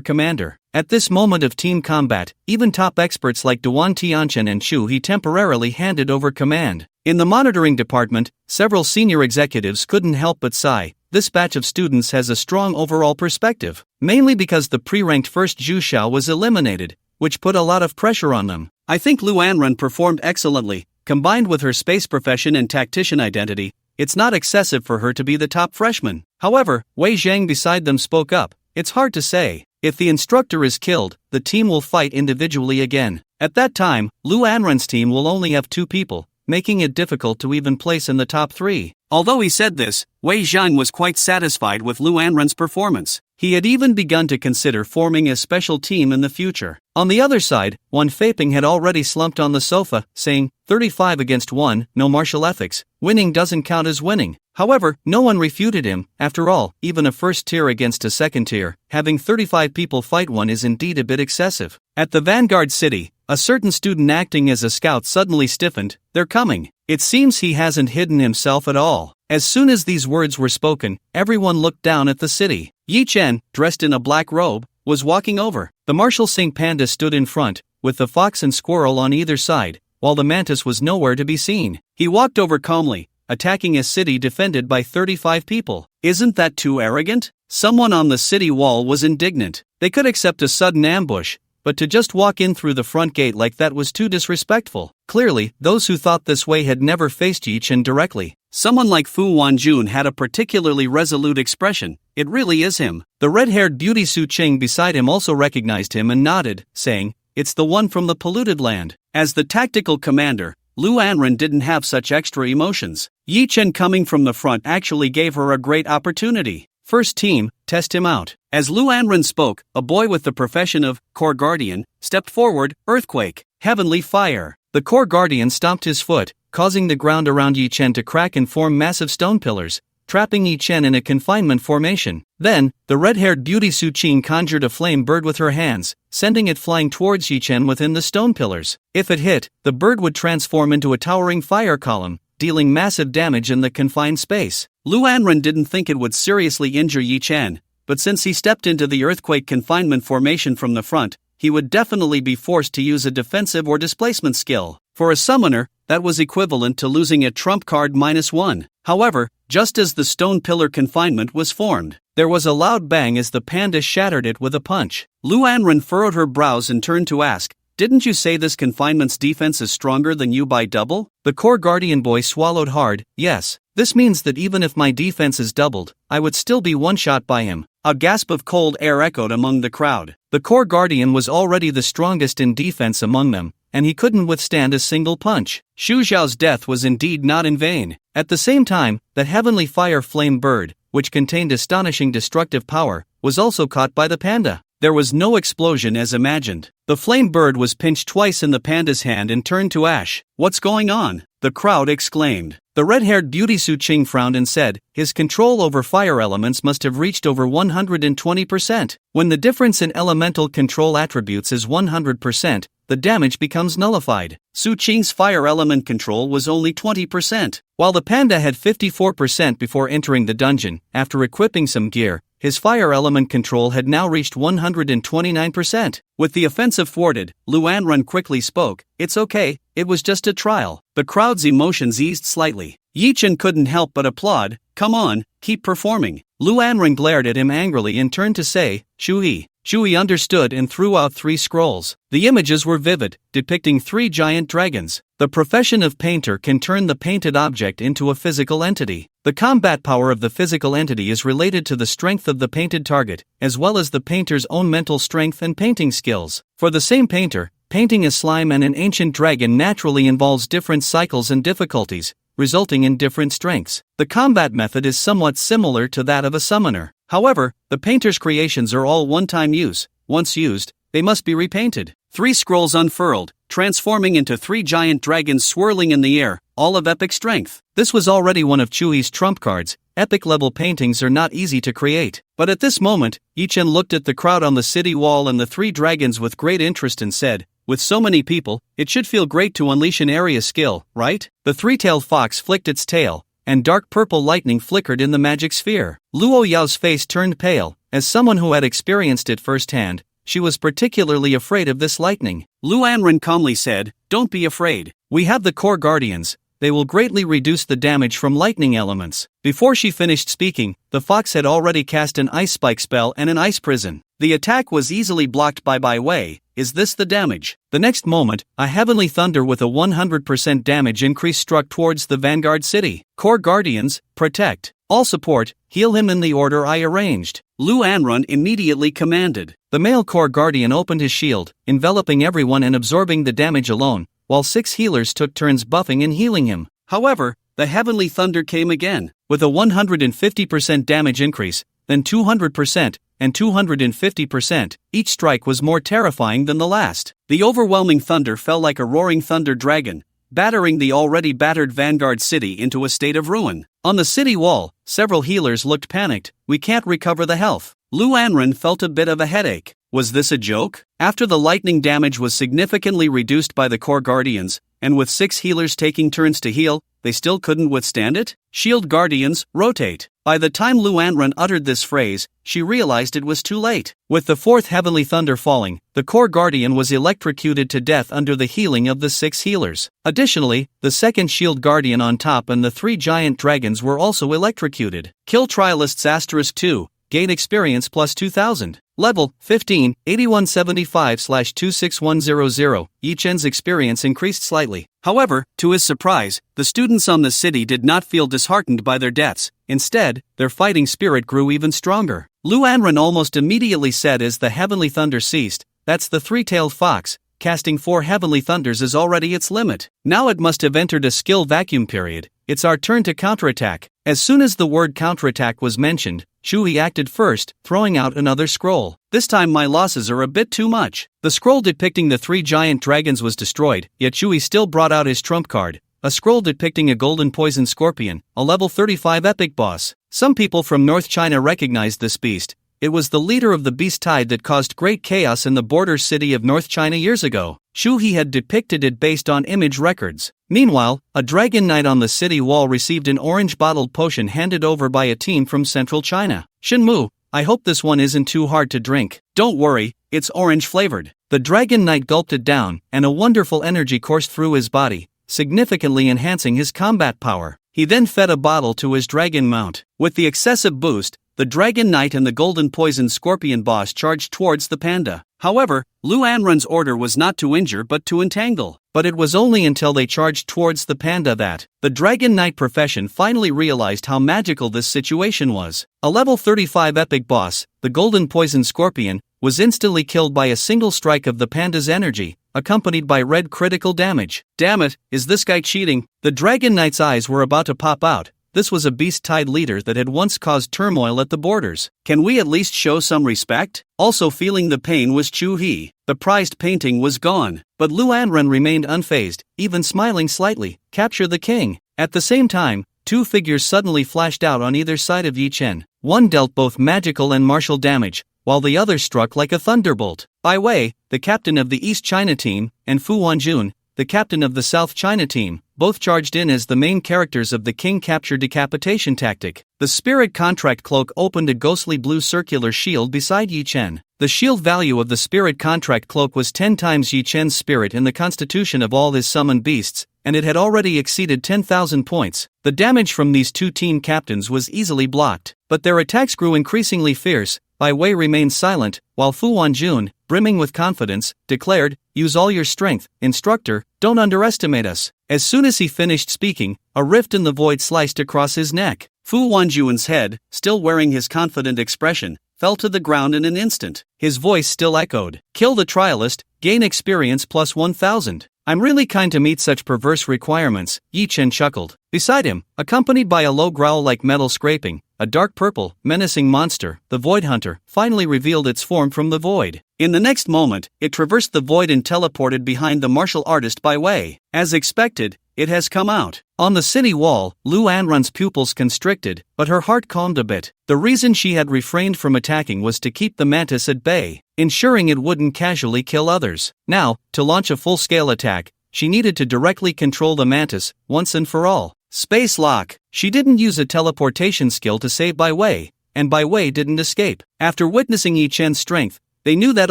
commander. At this moment of team combat, even top experts like Duan Tianchen and Chu He temporarily handed over command. In the monitoring department, several senior executives couldn't help but sigh. This batch of students has a strong overall perspective, mainly because the pre-ranked first Zhu Xiao was eliminated, which put a lot of pressure on them. I think Lu Anren performed excellently. Combined with her space profession and tactician identity, it's not excessive for her to be the top freshman. However, Wei Zhang beside them spoke up. It's hard to say. If the instructor is killed, the team will fight individually again. At that time, Lu Anren's team will only have 2 people, making it difficult to even place in the top 3. Although he said this, Wei Zhang was quite satisfied with Lu Anren's performance. He had even begun to consider forming a special team in the future. On the other side, Wan Feiping had already slumped on the sofa, saying, 35 against 1, no martial ethics. Winning doesn't count as winning. However, no one refuted him. After all, even a first tier against a second tier, having 35 people fight one is indeed a bit excessive. At the Vanguard City, a certain student acting as a scout suddenly stiffened. They're coming. It seems he hasn't hidden himself at all. As soon as these words were spoken, everyone looked down at the city. Yi-Chen, dressed in a black robe, was walking over. The martial Saint Panda stood in front, with the fox and squirrel on either side, while the mantis was nowhere to be seen. He walked over calmly, attacking a city defended by 35 people. Isn't that too arrogant? Someone on the city wall was indignant. They could accept a sudden ambush, but to just walk in through the front gate like that was too disrespectful. Clearly, those who thought this way had never faced Yi Chen directly. Someone like Fu Wanjun had a particularly resolute expression. It really is him. The red-haired beauty Su Qing beside him also recognized him and nodded, saying, "It's the one from the polluted land." As the tactical commander, Lu Anren didn't have such extra emotions. Yi Chen coming from the front actually gave her a great opportunity. First team, test him out. As Lu Anren spoke, a boy with the profession of Core Guardian stepped forward. Earthquake, heavenly fire. The Core Guardian stomped his foot, causing the ground around Yi Chen to crack and form massive stone pillars, trapping Yi Chen in a confinement formation. Then, the red-haired beauty Su Qing conjured a flame bird with her hands, sending it flying towards Yi Chen within the stone pillars. If it hit, the bird would transform into a towering fire column, dealing massive damage in the confined space. Lu Anren didn't think it would seriously injure Yi Chen, but since he stepped into the earthquake confinement formation from the front, he would definitely be forced to use a defensive or displacement skill. For a summoner, that was equivalent to losing a trump card -1. However, just as the stone pillar confinement was formed, there was a loud bang as the panda shattered it with a punch. Lu Anren furrowed her brows and turned to ask, "Didn't you say this confinement's defense is stronger than you by double?" The Core Guardian boy swallowed hard. "Yes, this means that even if my defense is doubled, I would still be one-shot by him." A gasp of cold air echoed among the crowd. The Core Guardian was already the strongest in defense among them, and he couldn't withstand a single punch. Xu Zhao's death was indeed not in vain. At the same time, the heavenly fire flame bird, which contained astonishing destructive power, was also caught by the panda. There was no explosion as imagined. The flame bird was pinched twice in the panda's hand and turned to ash. "What's going on?" the crowd exclaimed. The red-haired beauty Su Qing frowned and said, "His control over fire elements must have reached over 120%. When the difference in elemental control attributes is 100%, the damage becomes nullified." Su Qing's fire element control was only 20%. While the panda had 54% before entering the dungeon, after equipping some gear, his fire element control had now reached 129%. With the offensive thwarted, Lu Anren quickly spoke, "It's okay, it was just a trial." The crowd's emotions eased slightly. Yi Chen couldn't help but applaud. "Come on, keep performing." Lu Anren glared at him angrily and turned to say, "Shui." Shui understood and threw out 3 scrolls. The images were vivid, depicting 3 giant dragons. The profession of painter can turn the painted object into a physical entity. The combat power of the physical entity is related to the strength of the painted target, as well as the painter's own mental strength and painting skills. For the same painter, painting a slime and an ancient dragon naturally involves different cycles and difficulties, resulting in different strengths. The combat method is somewhat similar to that of a summoner. However, the painter's creations are all one-time use. Once used, they must be repainted. 3 scrolls unfurled, transforming into 3 giant dragons swirling in the air, all of epic strength. This was already one of Chui's trump cards. Epic-level paintings are not easy to create. But at this moment, Yi Chen looked at the crowd on the city wall and the 3 dragons with great interest and said, "With so many people, it should feel great to unleash an area skill, right?" The 3-tailed fox flicked its tail, and dark purple lightning flickered in the magic sphere. Luo Yao's face turned pale. As someone who had experienced it firsthand, she was particularly afraid of this lightning. Lu Anren calmly said, "Don't be afraid. We have the Core Guardians. They will greatly reduce the damage from lightning elements." Before she finished speaking, the fox had already cast an ice spike spell and an ice prison. The attack was easily blocked by Wei. "Is this the damage?" The next moment, a heavenly thunder with a 100% damage increase struck towards the Vanguard city. "Core Guardians, protect. All support, heal him in the order I arranged," Lu Anren immediately commanded. The male Core Guardian opened his shield, enveloping everyone and absorbing the damage alone, while 6 healers took turns buffing and healing him. However, the heavenly thunder came again, with a 150% damage increase, then 200%, and 250%, each strike was more terrifying than the last. The overwhelming thunder fell like a roaring thunder dragon, battering the already battered Vanguard city into a state of ruin. On the city wall, several healers looked panicked. "We can't recover the health." Lu Anren felt a bit of a headache. Was this a joke? After the lightning damage was significantly reduced by the Core Guardians, and with 6 healers taking turns to heal, they still couldn't withstand it? Shield Guardians, rotate. By the time Lu Anren uttered this phrase, she realized it was too late. With the 4th heavenly thunder falling, the Core Guardian was electrocuted to death under the healing of the 6 healers. Additionally, the 2nd Shield Guardian on top and the 3 giant dragons were also electrocuted. Kill Trialists *2. gain experience plus 2000. Level 15, 8175/26100. Yi Chen's experience increased slightly. However, to his surprise, the students on the city did not feel disheartened by their deaths. Instead, their fighting spirit grew even stronger. Lu Anren almost immediately said as the heavenly thunder ceased, "That's the three-tailed fox. Casting 4 heavenly thunders is already its limit. Now it must have entered a skill vacuum period. It's our turn to counterattack." As soon as the word counterattack was mentioned, Shuyi acted first, throwing out another scroll. "This time my losses are a bit too much." The scroll depicting the 3 giant dragons was destroyed, yet Shuyi still brought out his trump card, a scroll depicting a golden poison scorpion, a level 35 epic boss. Some people from North China recognized this beast. It was the leader of the beast tide that caused great chaos in the border city of North China years ago. Shuyi had depicted it based on image records. Meanwhile, a dragon knight on the city wall received an orange bottled potion handed over by a team from Central China. "Shenmu, I hope this one isn't too hard to drink." "Don't worry, it's orange flavored." The dragon knight gulped it down, and a wonderful energy coursed through his body, significantly enhancing his combat power. He then fed a bottle to his dragon mount. With the excessive boost, the Dragon Knight and the Golden Poison Scorpion boss charged towards the panda. However, Lu Anren's order was not to injure but to entangle. But it was only until they charged towards the panda that the Dragon Knight profession finally realized how magical this situation was. A level 35 epic boss, the Golden Poison Scorpion, was instantly killed by a single strike of the panda's energy, accompanied by red critical damage. "Damn it, is this guy cheating?" The Dragon Knight's eyes were about to pop out. This was a beast tide leader that had once caused turmoil at the borders. "Can we at least show some respect?" Also feeling the pain was Chu He. The prized painting was gone, but Lu Anren remained unfazed, even smiling slightly. "Capture the king." At the same time, 2 figures suddenly flashed out on either side of Yi Chen. One dealt both magical and martial damage, while the other struck like a thunderbolt. Bai Wei, the captain of the East China team, and Fu Wanjun, the captain of the South China team, both charged in as the main characters of the King Capture Decapitation tactic. The Spirit Contract Cloak opened a ghostly blue circular shield beside Yi Chen. The shield value of the Spirit Contract Cloak was 10 times Yi Chen's spirit in the constitution of all his summoned beasts, and it had already exceeded 10,000 points. The damage from these 2 team captains was easily blocked, but their attacks grew increasingly fierce. Bai Wei remained silent, while Fu Wanjun, brimming with confidence, declared, "Use all your strength, instructor, don't underestimate us." As soon as he finished speaking, a rift in the void sliced across his neck. Fu Wanjun's head, still wearing his confident expression, fell to the ground in an instant. His voice still echoed, "Kill the trialist, gain experience plus 1000. I'm really kind to meet such perverse requirements," Yi Chen chuckled. Beside him, accompanied by a low growl like metal scraping, a dark purple, menacing monster, the Void Hunter, finally revealed its form from the void. In the next moment, it traversed the void and teleported behind the martial artist Bai Wei. As expected, it has come out. On the city wall, Lu Anren's pupils constricted, but her heart calmed a bit. The reason she had refrained from attacking was to keep the mantis at bay, ensuring it wouldn't casually kill others. Now, to launch a full-scale attack, she needed to directly control the mantis, once and for all. Space lock. She didn't use a teleportation skill to save Bai Wei, and Bai Wei didn't escape. After witnessing Yi Chen's strength, they knew that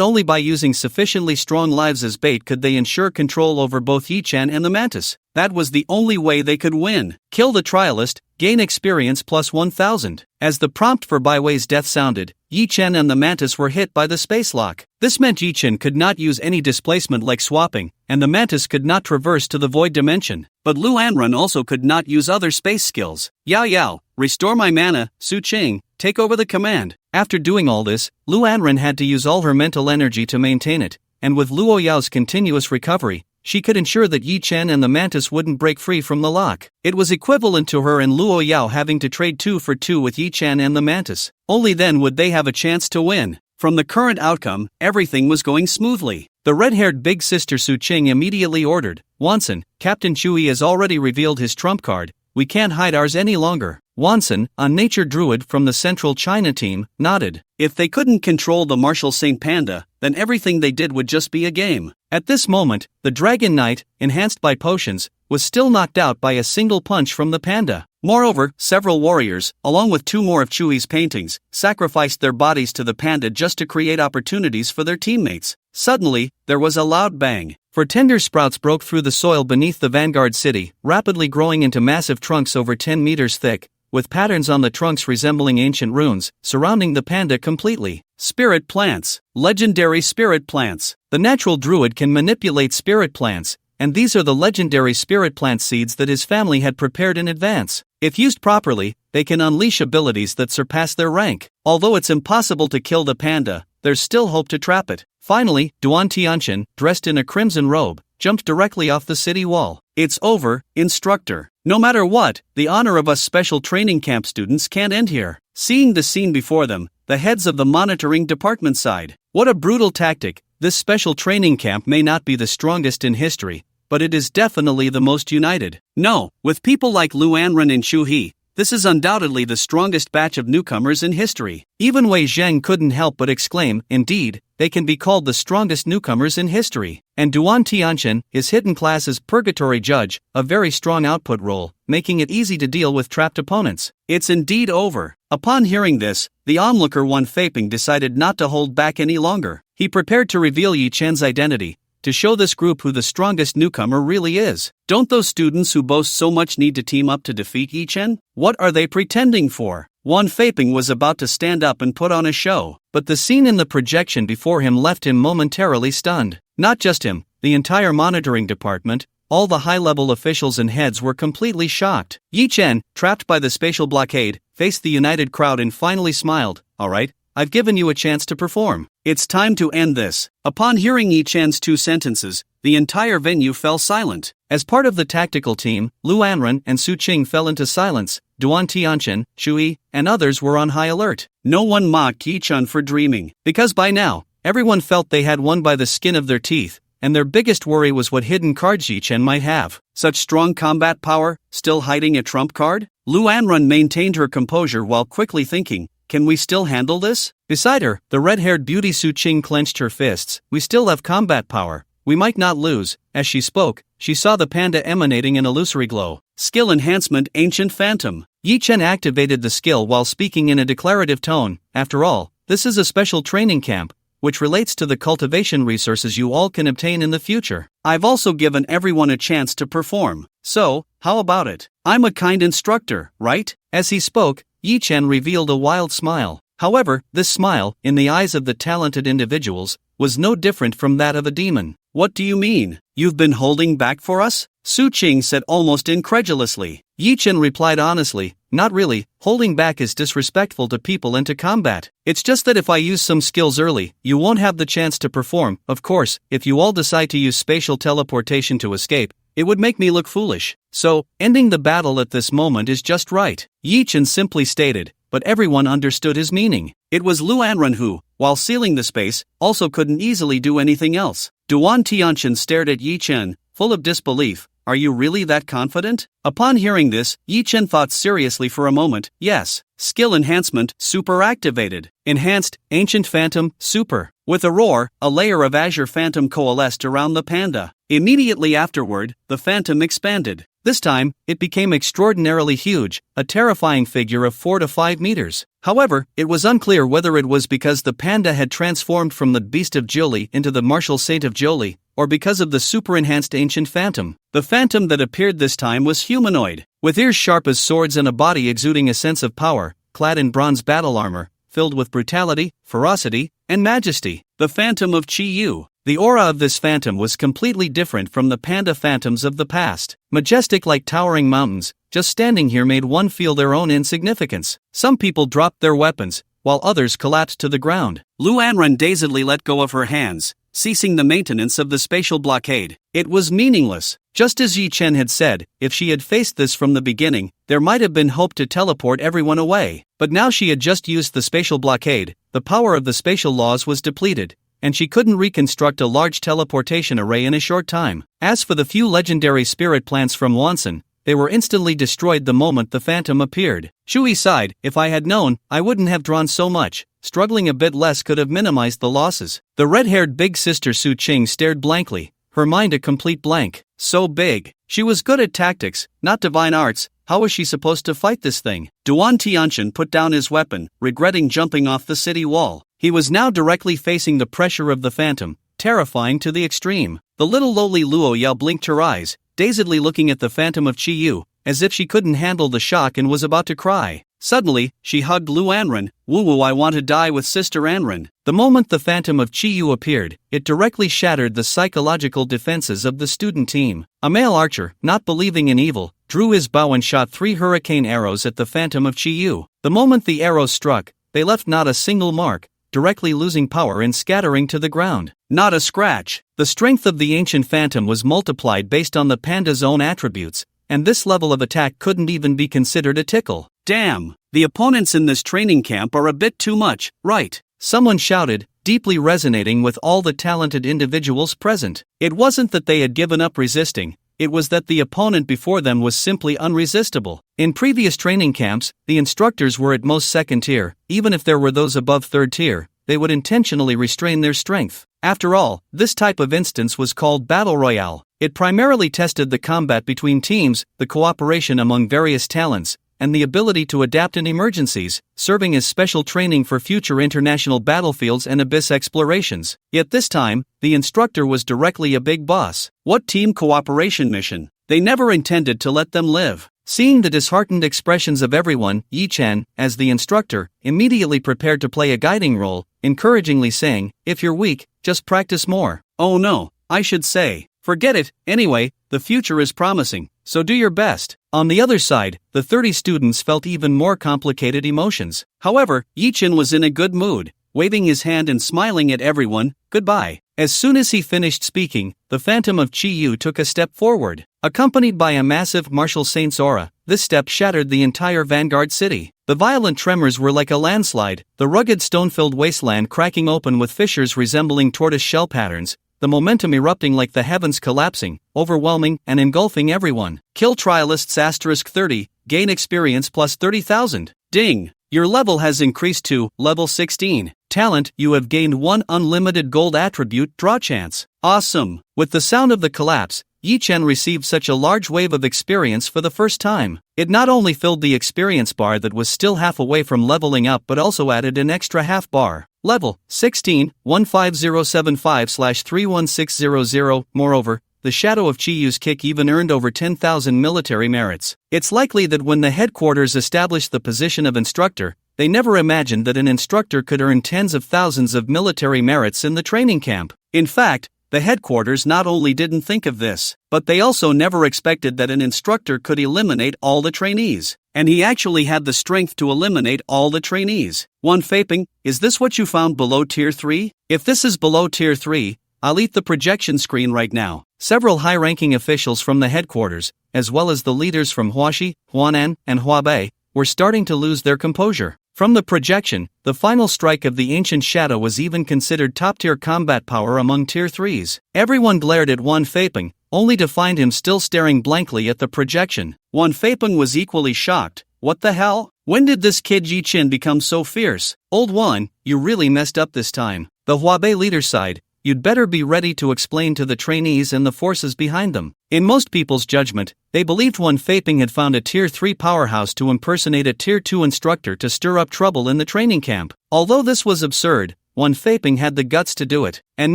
only by using sufficiently strong lives as bait could they ensure control over both Yi Chen and the mantis. That was the only way they could win. Kill the trialist, gain experience plus 1000. As the prompt for Bai Wei's death sounded, Yi Chen and the mantis were hit by the space lock. This meant Yi Chen could not use any displacement like swapping, and the mantis could not traverse to the void dimension. But Lu Anren also could not use other space skills. "Yao Yao, restore my mana, Su Qing, take over the command." After doing all this, Lu Anren had to use all her mental energy to maintain it, and with Luo Yao's continuous recovery, she could ensure that Yi Chen and the mantis wouldn't break free from the lock. It was equivalent to her and Luo Yao having to trade 2 for 2 with Yi Chen and the mantis. Only then would they have a chance to win. From the current outcome, everything was going smoothly. The red-haired big sister Su Qing immediately ordered, "Wanson, Captain Chui has already revealed his trump card, we can't hide ours any longer." Wanson, a nature druid from the Central China team, nodded. If they couldn't control the martial Saint Panda, then everything they did would just be a game. At this moment, the Dragon Knight, enhanced by potions, was still knocked out by a single punch from the panda. Moreover, several warriors, along with 2 more of Chui's paintings, sacrificed their bodies to the panda just to create opportunities for their teammates. Suddenly, there was a loud bang. For tender sprouts broke through the soil beneath the vanguard city, rapidly growing into massive trunks over 10 meters thick. with patterns on the trunks resembling ancient runes, surrounding the panda completely. Spirit plants. Legendary spirit plants. The natural druid can manipulate spirit plants, and these are the legendary spirit plant seeds that his family had prepared in advance. If used properly, they can unleash abilities that surpass their rank. Although it's impossible to kill the panda, there's still hope to trap it. Finally, Duan Tianchen, dressed in a crimson robe, jumped directly off the city wall. It's over, instructor. No matter what, the honor of us special training camp students can't end here. Seeing the scene before them, the heads of the monitoring department sighed. What a brutal tactic. This special training camp may not be the strongest in history, but it is definitely the most united. No, with people like Lu Anren and Shu He, this is undoubtedly the strongest batch of newcomers in history. Even Wei Zheng couldn't help but exclaim, indeed, they can be called the strongest newcomers in history. And Duan Tianchen is hidden class as Purgatory Judge, a very strong output role, making it easy to deal with trapped opponents. It's indeed over. Upon hearing this, the onlooker Wan Feiping decided not to hold back any longer. He prepared to reveal Yi Chen's identity, to show this group who the strongest newcomer really is. Don't those students who boast so much need to team up to defeat Yi Chen? What are they pretending for? Wan Feiping was about to stand up and put on a show, but the scene in the projection before him left him momentarily stunned. Not just him, the entire monitoring department, all the high-level officials and heads were completely shocked. Yi Chen, trapped by the spatial blockade, faced the united crowd and finally smiled. All right, I've given you a chance to perform. It's time to end this. Upon hearing Yi Chen's 2 sentences, the entire venue fell silent. As part of the tactical team, Lu Anren and Su Qing fell into silence. Duan Tianchen, Shui, and others were on high alert. No one mocked Yi Chen for dreaming, because by now, everyone felt they had won by the skin of their teeth, and their biggest worry was what hidden cards Yi Chen might have. Such strong combat power, still hiding a trump card? Lu Anren maintained her composure while quickly thinking, can we still handle this? Beside her, the red-haired beauty Su Qing clenched her fists. We still have combat power. We might not lose. As she spoke, she saw the panda emanating an illusory glow. Skill enhancement Ancient Phantom. Yi Chen activated the skill while speaking in a declarative tone. After all, this is a special training camp, which relates to the cultivation resources you all can obtain in the future. I've also given everyone a chance to perform. So, how about it? I'm a kind instructor, right? As he spoke, Yi Chen revealed a wild smile. However, this smile, in the eyes of the talented individuals, was no different from that of a demon. What do you mean? You've been holding back for us? Su Qing said almost incredulously. Yi Chen replied honestly, not really. Holding back is disrespectful to people and to combat. It's just that if I use some skills early, you won't have the chance to perform. Of course, if you all decide to use spatial teleportation to escape, it would make me look foolish. So, ending the battle at this moment is just right. Yi Chen simply stated, but everyone understood his meaning. It was Lu Anren who, while sealing the space, also couldn't easily do anything else. Duan Tianchen stared at Yi Chen, full of disbelief. Are you really that confident? Upon hearing this, Yi Chen thought seriously for a moment. Yes. Skill enhancement, super activated. Enhanced, Ancient Phantom, super. With a roar, a layer of azure phantom coalesced around the panda. Immediately afterward, the phantom expanded. This time, it became extraordinarily huge, a terrifying figure of 4 to 5 meters. However, it was unclear whether it was because the panda had transformed from the Beast of Jiuli into the Martial Saint of Jiuli, or because of the super-enhanced Ancient Phantom. The phantom that appeared this time was humanoid, with ears sharp as swords and a body exuding a sense of power, clad in bronze battle armor, filled with brutality, ferocity, and majesty. The Phantom of Chi Yu. The aura of this phantom was completely different from the panda phantoms of the past. Majestic like towering mountains, just standing here made one feel their own insignificance. Some people dropped their weapons, while others collapsed to the ground. Lu Anren dazedly let go of her hands, ceasing the maintenance of the spatial blockade. It was meaningless. Just as Yi Chen had said, if she had faced this from the beginning, there might have been hope to teleport everyone away. But now she had just used the spatial blockade, the power of the spatial laws was depleted, and she couldn't reconstruct a large teleportation array in a short time. As for the few legendary spirit plants from Wansan, they were instantly destroyed the moment the phantom appeared. Shui sighed, if I had known, I wouldn't have drawn so much. Struggling a bit less could have minimized the losses. The red-haired big sister Su Qing stared blankly, her mind a complete blank. So big. She was good at tactics, not divine arts. How was she supposed to fight this thing? Duan Tianchen put down his weapon, regretting jumping off the city wall. He was now directly facing the pressure of the phantom, terrifying to the extreme. The little lowly Luo Yao blinked her eyes, dazedly looking at the phantom of Chi Yu, as if she couldn't handle the shock and was about to cry. Suddenly, she hugged Lu Anren. "Woo, I want to die with Sister Anren." The moment the Phantom of Chiyu appeared, it directly shattered the psychological defenses of the student team. A male archer, not believing in evil, drew his bow and shot 3 hurricane arrows at the Phantom of Chiyu. The moment the arrows struck, they left not a single mark, directly losing power and scattering to the ground. Not a scratch. The strength of the ancient phantom was multiplied based on the panda's own attributes, and this level of attack couldn't even be considered a tickle. "Damn, the opponents in this training camp are a bit too much, right?" someone shouted, deeply resonating with all the talented individuals present. It wasn't that they had given up resisting, it was that the opponent before them was simply unresistible. In previous training camps, the instructors were at most second tier. Even if there were those above third tier, they would intentionally restrain their strength. After all, this type of instance was called Battle Royale. It primarily tested the combat between teams, the cooperation among various talents, and the ability to adapt in emergencies, serving as special training for future international battlefields and abyss explorations. Yet this time, the instructor was directly a big boss. What team cooperation mission? They never intended to let them live. Seeing the disheartened expressions of everyone, Yi-chan, as the instructor, immediately prepared to play a guiding role, encouragingly saying, "If you're weak, just practice more." "Oh no, I should say, forget it. Anyway, the future is promising, so do your best." On the other side, the 30 students felt even more complicated emotions. However, Yi-chan was in a good mood, waving his hand and smiling at everyone. "Goodbye." As soon as he finished speaking, the Phantom of Chiyu took a step forward. Accompanied by a massive martial saint's aura, this step shattered the entire Vanguard city. The violent tremors were like a landslide, the rugged stone-filled wasteland cracking open with fissures resembling tortoise shell patterns, the momentum erupting like the heavens collapsing, overwhelming and engulfing everyone. Kill Trialists *30, gain experience plus 30,000. Ding! Your level has increased to level 16. Talent, you have gained 1 unlimited gold attribute draw chance. Awesome! With the sound of the collapse, Yi-chan received such a large wave of experience for the first time. It not only filled the experience bar that was still half away from leveling up but also added an extra half bar. Level 16, 15075/31600. Moreover, the Shadow of Chiyu's kick even earned over 10,000 military merits. It's likely that when the headquarters established the position of instructor, they never imagined that an instructor could earn tens of thousands of military merits in the training camp. In fact, the headquarters not only didn't think of this, but they also never expected that an instructor could eliminate all the trainees. And he actually had the strength to eliminate all the trainees. One Faping, is this what you found below Tier 3? If this is below Tier 3, I'll eat the projection screen right now. Several high-ranking officials from the headquarters, as well as the leaders from Huaxi, Huanan, and Huabei, were starting to lose their composure. From the projection, the final strike of the ancient shadow was even considered top-tier combat power among Tier 3s. Everyone glared at Wan Faping, only to find him still staring blankly at the projection. Wan Faping was equally shocked. What the hell? When did this kid Yi-chan become so fierce? Old Wan, you really messed up this time. The Huabei leader sighed. You'd better be ready to explain to the trainees and the forces behind them. In most people's judgment, they believed Wan Faping had found a Tier 3 powerhouse to impersonate a Tier 2 instructor to stir up trouble in the training camp. Although this was absurd, Wan Faping had the guts to do it. And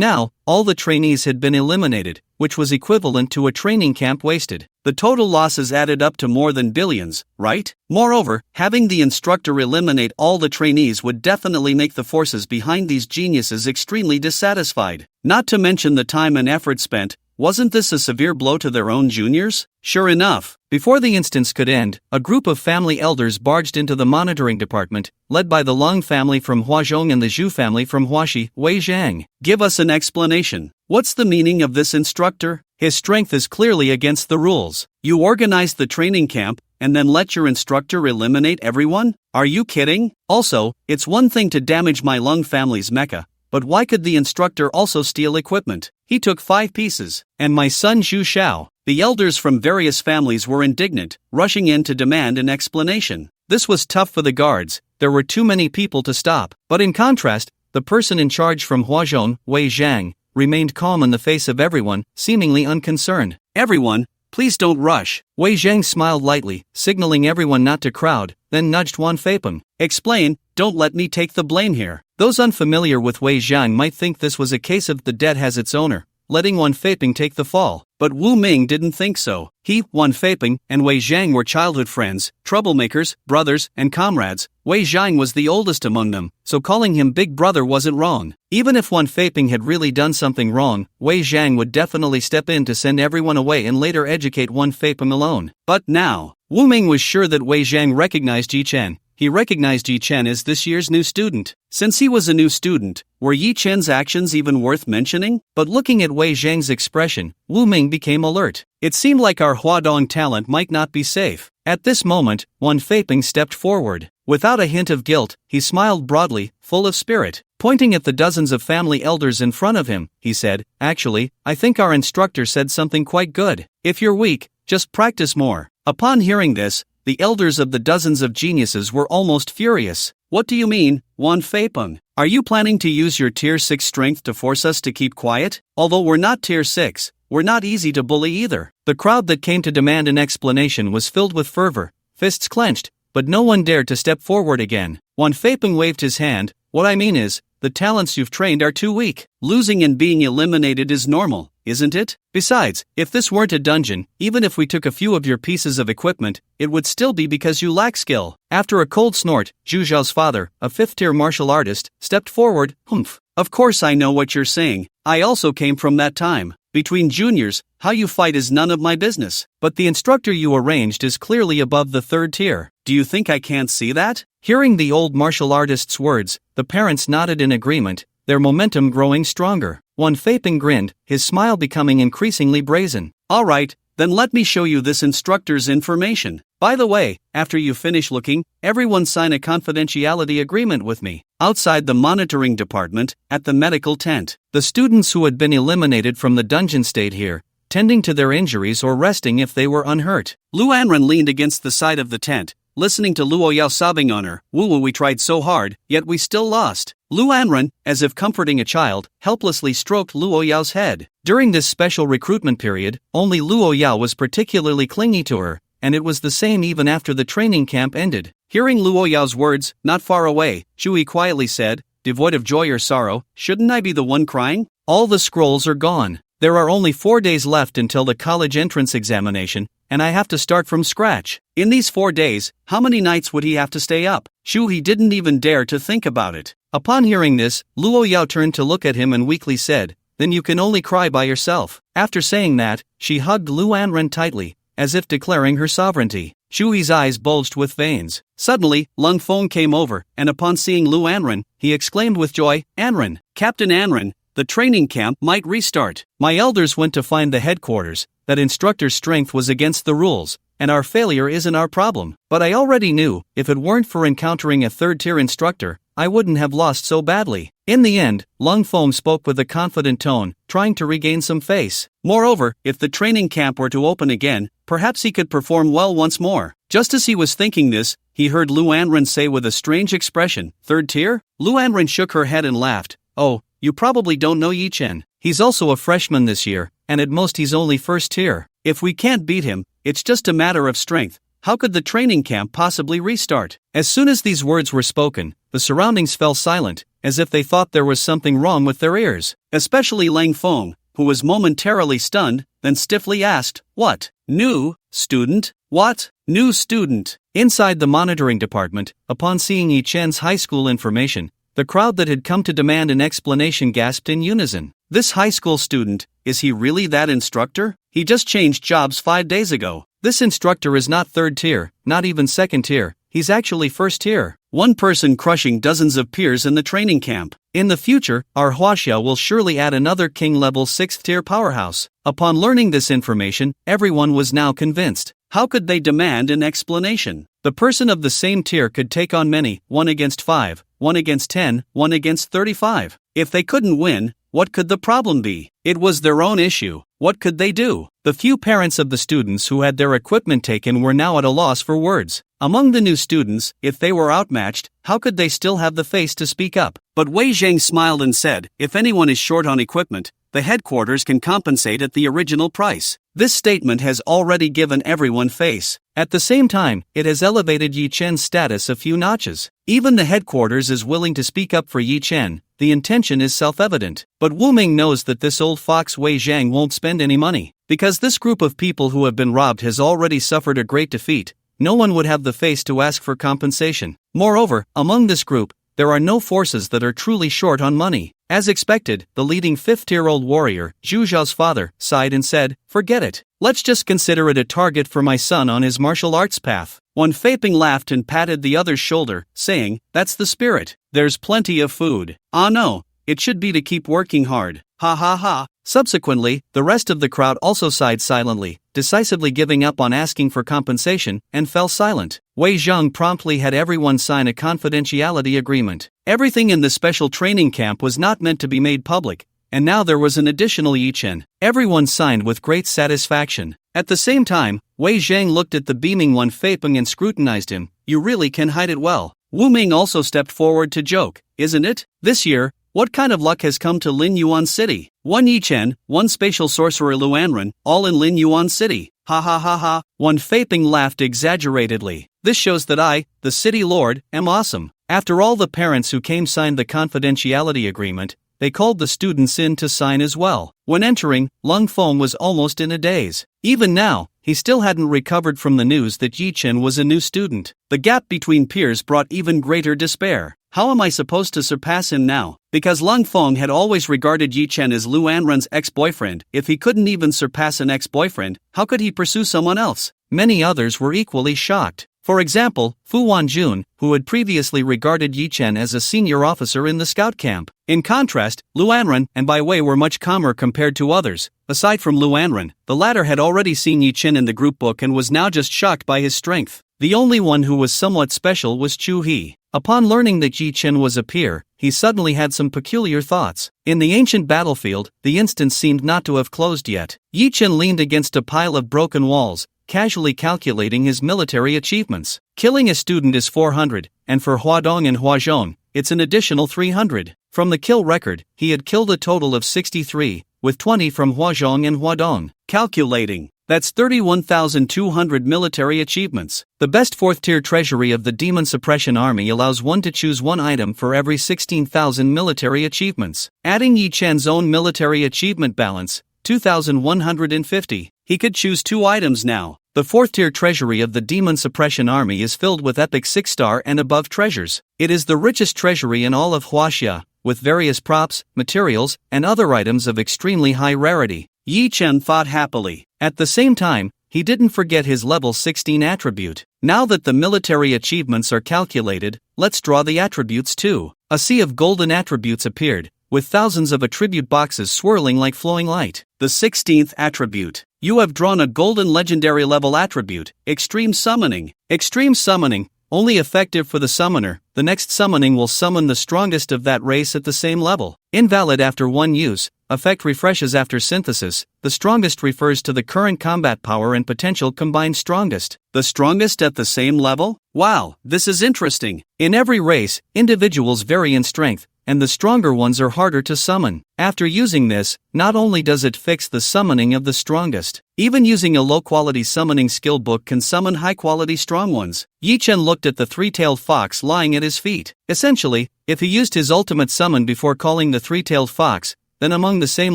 now, all the trainees had been eliminated, which was equivalent to a training camp wasted. The total losses added up to more than billions, right? Moreover, having the instructor eliminate all the trainees would definitely make the forces behind these geniuses extremely dissatisfied. Not to mention the time and effort spent. Wasn't this a severe blow to their own juniors? Sure enough, before the instance could end, a group of family elders barged into the monitoring department, led by the Long family from Huazhong and the Zhu family from Huaxi, Wei Zhang. Give us an explanation. What's the meaning of this instructor? His strength is clearly against the rules. You organized the training camp, and then let your instructor eliminate everyone? Are you kidding? Also, it's one thing to damage my Long family's mecha, but why could the instructor also steal equipment? He took 5 pieces. And my son Zhu Xiao. The elders from various families were indignant, rushing in to demand an explanation. This was tough for the guards, there were too many people to stop. But in contrast, the person in charge from Huazhong, Wei Zhang, remained calm in the face of everyone, seemingly unconcerned. Everyone, please don't rush. Wei Zhang smiled lightly, signaling everyone not to crowd, then nudged Wan Faping. Explain, don't let me take the blame here. Those unfamiliar with Wei Zhang might think this was a case of the dead has its owner, letting Wan Feiping take the fall. But Wu Ming didn't think so. He, Wan Feiping, and Wei Zhang were childhood friends, troublemakers, brothers, and comrades. Wei Zhang was the oldest among them, so calling him big brother wasn't wrong. Even if Wan Feiping had really done something wrong, Wei Zhang would definitely step in to send everyone away and later educate Wan Feiping alone. But now, Wu Ming was sure that Wei Zhang recognized Yi Chen. He recognized Yi Chen as this year's new student. Since he was a new student, were Yi Chen's actions even worth mentioning? But looking at Wei Zhang's expression, Wu Ming became alert. It seemed like our Huadong talent might not be safe. At this moment, Wan Feiping stepped forward. Without a hint of guilt, he smiled broadly, full of spirit. Pointing at the dozens of family elders in front of him, he said, "Actually, I think our instructor said something quite good. If you're weak, just practice more." Upon hearing this, the elders of the dozens of geniuses were almost furious. "What do you mean, Wan Feipeng? Are you planning to use your Tier 6 strength to force us to keep quiet? Although we're not Tier 6, we're not easy to bully either." The crowd that came to demand an explanation was filled with fervor, fists clenched, but no one dared to step forward again. Wan Feipeng waved his hand. "What I mean is, the talents you've trained are too weak. Losing and being eliminated is normal, isn't it? Besides, if this weren't a dungeon, even if we took a few of your pieces of equipment, it would still be because you lack skill." After a cold snort, Zhu Zhao's father, a 5th-tier martial artist, stepped forward. "Humph. Of course I know what you're saying. I also came from that time. Between juniors, how you fight is none of my business. But the instructor you arranged is clearly above the 3rd tier. Do you think I can't see that?" Hearing the old martial artist's words, the parents nodded in agreement, their momentum growing stronger. Wan Feiping grinned, his smile becoming increasingly brazen. "All right, then let me show you this instructor's information. By the way, after you finish looking, everyone sign a confidentiality agreement with me." Outside the monitoring department, at the medical tent, the students who had been eliminated from the dungeon stayed here, tending to their injuries or resting if they were unhurt. Lu Anren leaned against the side of the tent, listening to Luo Yao sobbing on her. "Wu, we tried so hard, yet we still lost." Lu Anren, as if comforting a child, helplessly stroked Luo Yao's head. During this special recruitment period, only Luo Yao was particularly clingy to her, and it was the same even after the training camp ended. Hearing Luo Yao's words, not far away, Shui quietly said, devoid of joy or sorrow, "Shouldn't I be the one crying? All the scrolls are gone. There are only 4 days left until the college entrance examination, and I have to start from scratch." In these 4 days, how many nights would he have to stay up? Shui didn't even dare to think about it. Upon hearing this, Luo Yao turned to look at him and weakly said, "Then you can only cry by yourself." After saying that, she hugged Lu Anren tightly, as if declaring her sovereignty. Shui's eyes bulged with veins. Suddenly, Lung Feng came over, and upon seeing Lu Anren, he exclaimed with joy, "Anren, Captain Anren, the training camp might restart. My elders went to find the headquarters. That instructor's strength was against the rules, and our failure isn't our problem. But I already knew, if it weren't for encountering a 3rd-tier instructor, I wouldn't have lost so badly." In the end, Lung Feng spoke with a confident tone, trying to regain some face. Moreover, if the training camp were to open again, perhaps he could perform well once more. Just as he was thinking this, he heard Lu Anren say with a strange expression, "3rd tier?" Lu Anren shook her head and laughed. "Oh, you probably don't know Yi Chen. He's also a freshman this year, and at most he's only 1st tier. If we can't beat him, it's just a matter of strength. How could the training camp possibly restart?" As soon as these words were spoken, the surroundings fell silent, as if they thought there was something wrong with their ears. Especially Lang Feng, who was momentarily stunned, then stiffly asked, "What? New student? What? New student?" Inside the monitoring department, upon seeing Yi Chen's high school information, the crowd that had come to demand an explanation gasped in unison. "This high school student, is he really that instructor? He just changed jobs 5 days ago. This instructor is not 3rd tier, not even 2nd tier, he's actually 1st tier. One person crushing dozens of peers in the training camp. In the future, our Huaxia will surely add another king-level 6th tier powerhouse." Upon learning this information, everyone was now convinced. How could they demand an explanation? The person of the same tier could take on many, 1 against 5, 1 against 10, 1 against 35. If they couldn't win, what could the problem be? It was their own issue. What could they do? The few parents of the students who had their equipment taken were now at a loss for words. Among the new students, if they were outmatched, how could they still have the face to speak up? But Wei Zhang smiled and said, "If anyone is short on equipment, the headquarters can compensate at the original price." This statement has already given everyone face. At the same time, it has elevated Yi Chen's status a few notches. Even the headquarters is willing to speak up for Yi Chen. The intention is self-evident. But Wu Ming knows that this old fox Wei Zhang won't spend any money. Because this group of people who have been robbed has already suffered a great defeat, no one would have the face to ask for compensation. Moreover, among this group, there are no forces that are truly short on money. As expected, the leading fifth-tier-old warrior, Zhu Zhao's father, sighed and said, "Forget it. Let's just consider it a target for my son on his martial arts path." One Feiping laughed and patted the other's shoulder, saying, "That's the spirit. There's plenty of food. Ah no, it should be to keep working hard. Ha ha ha." Subsequently, the rest of the crowd also sighed silently, decisively giving up on asking for compensation, and fell silent. Wei Zhang promptly had everyone sign a confidentiality agreement. Everything in the special training camp was not meant to be made public, and now there was an additional Yi Chen. Everyone signed with great satisfaction. At the same time, Wei Zhang looked at the beaming Wan Feiping and scrutinized him. "You really can hide it well." Wu Ming also stepped forward to joke, "Isn't it? This year, what kind of luck has come to Lin Yuan City? One Yi Chen, one spatial sorcerer Luanren, all in Lin Yuan City. Ha ha ha ha." Wan Feiping laughed exaggeratedly. "This shows that I, the city lord, am awesome." After all the parents who came signed the confidentiality agreement, they called the students in to sign as well. When entering, Lung Feng was almost in a daze. Even now, he still hadn't recovered from the news that Yi Chen was a new student. The gap between peers brought even greater despair. How am I supposed to surpass him now? Because Lung Feng had always regarded Yi Chen as Lu Anren's ex-boyfriend. If he couldn't even surpass an ex-boyfriend, how could he pursue someone else? Many others were equally shocked. For example, Fu Wanjun, who had previously regarded Yi Chen as a senior officer in the scout camp. In contrast, Lu Anren and Bai Wei were much calmer compared to others. Aside from Lu Anren, the latter had already seen Yi Chen in the group book and was now just shocked by his strength. The only one who was somewhat special was Chu He. Upon learning that Yi Chen was a peer, he suddenly had some peculiar thoughts. In the ancient battlefield, the instance seemed not to have closed yet. Yi Chen leaned against a pile of broken walls, casually calculating his military achievements. Killing a student is 400, and for Huadong and Huazhong, it's an additional 300. From the kill record, he had killed a total of 63, with 20 from Huazhong and Huadong. Calculating, that's 31,200 military achievements. The best fourth-tier treasury of the Demon Suppression Army allows one to choose one item for every 16,000 military achievements. Adding Yi Chen's own military achievement balance, 2,150. He could choose 2 items now. The fourth-tier treasury of the Demon Suppression Army is filled with epic 6-star and above treasures. It is the richest treasury in all of Huaxia, with various props, materials, and other items of extremely high rarity. Yi Chen thought happily. At the same time, he didn't forget his level 16 attribute. Now that the military achievements are calculated, let's draw the attributes too. A sea of golden attributes appeared, with thousands of attribute boxes swirling like flowing light. The 16th attribute. You have drawn a golden legendary level attribute, Extreme Summoning. Extreme Summoning, only effective for the summoner. The next summoning will summon the strongest of that race at the same level. Invalid after one use. Effect refreshes after synthesis. The strongest refers to the current combat power and potential combined strongest. The strongest at the same level? Wow, this is interesting. In every race, individuals vary in strength, and the stronger ones are harder to summon. After using this, not only does it fix the summoning of the strongest, even using a low-quality summoning skill book can summon high-quality strong ones. Yi Chen looked at the three-tailed fox lying at his feet. Essentially, if he used his ultimate summon before calling the three-tailed fox, then among the same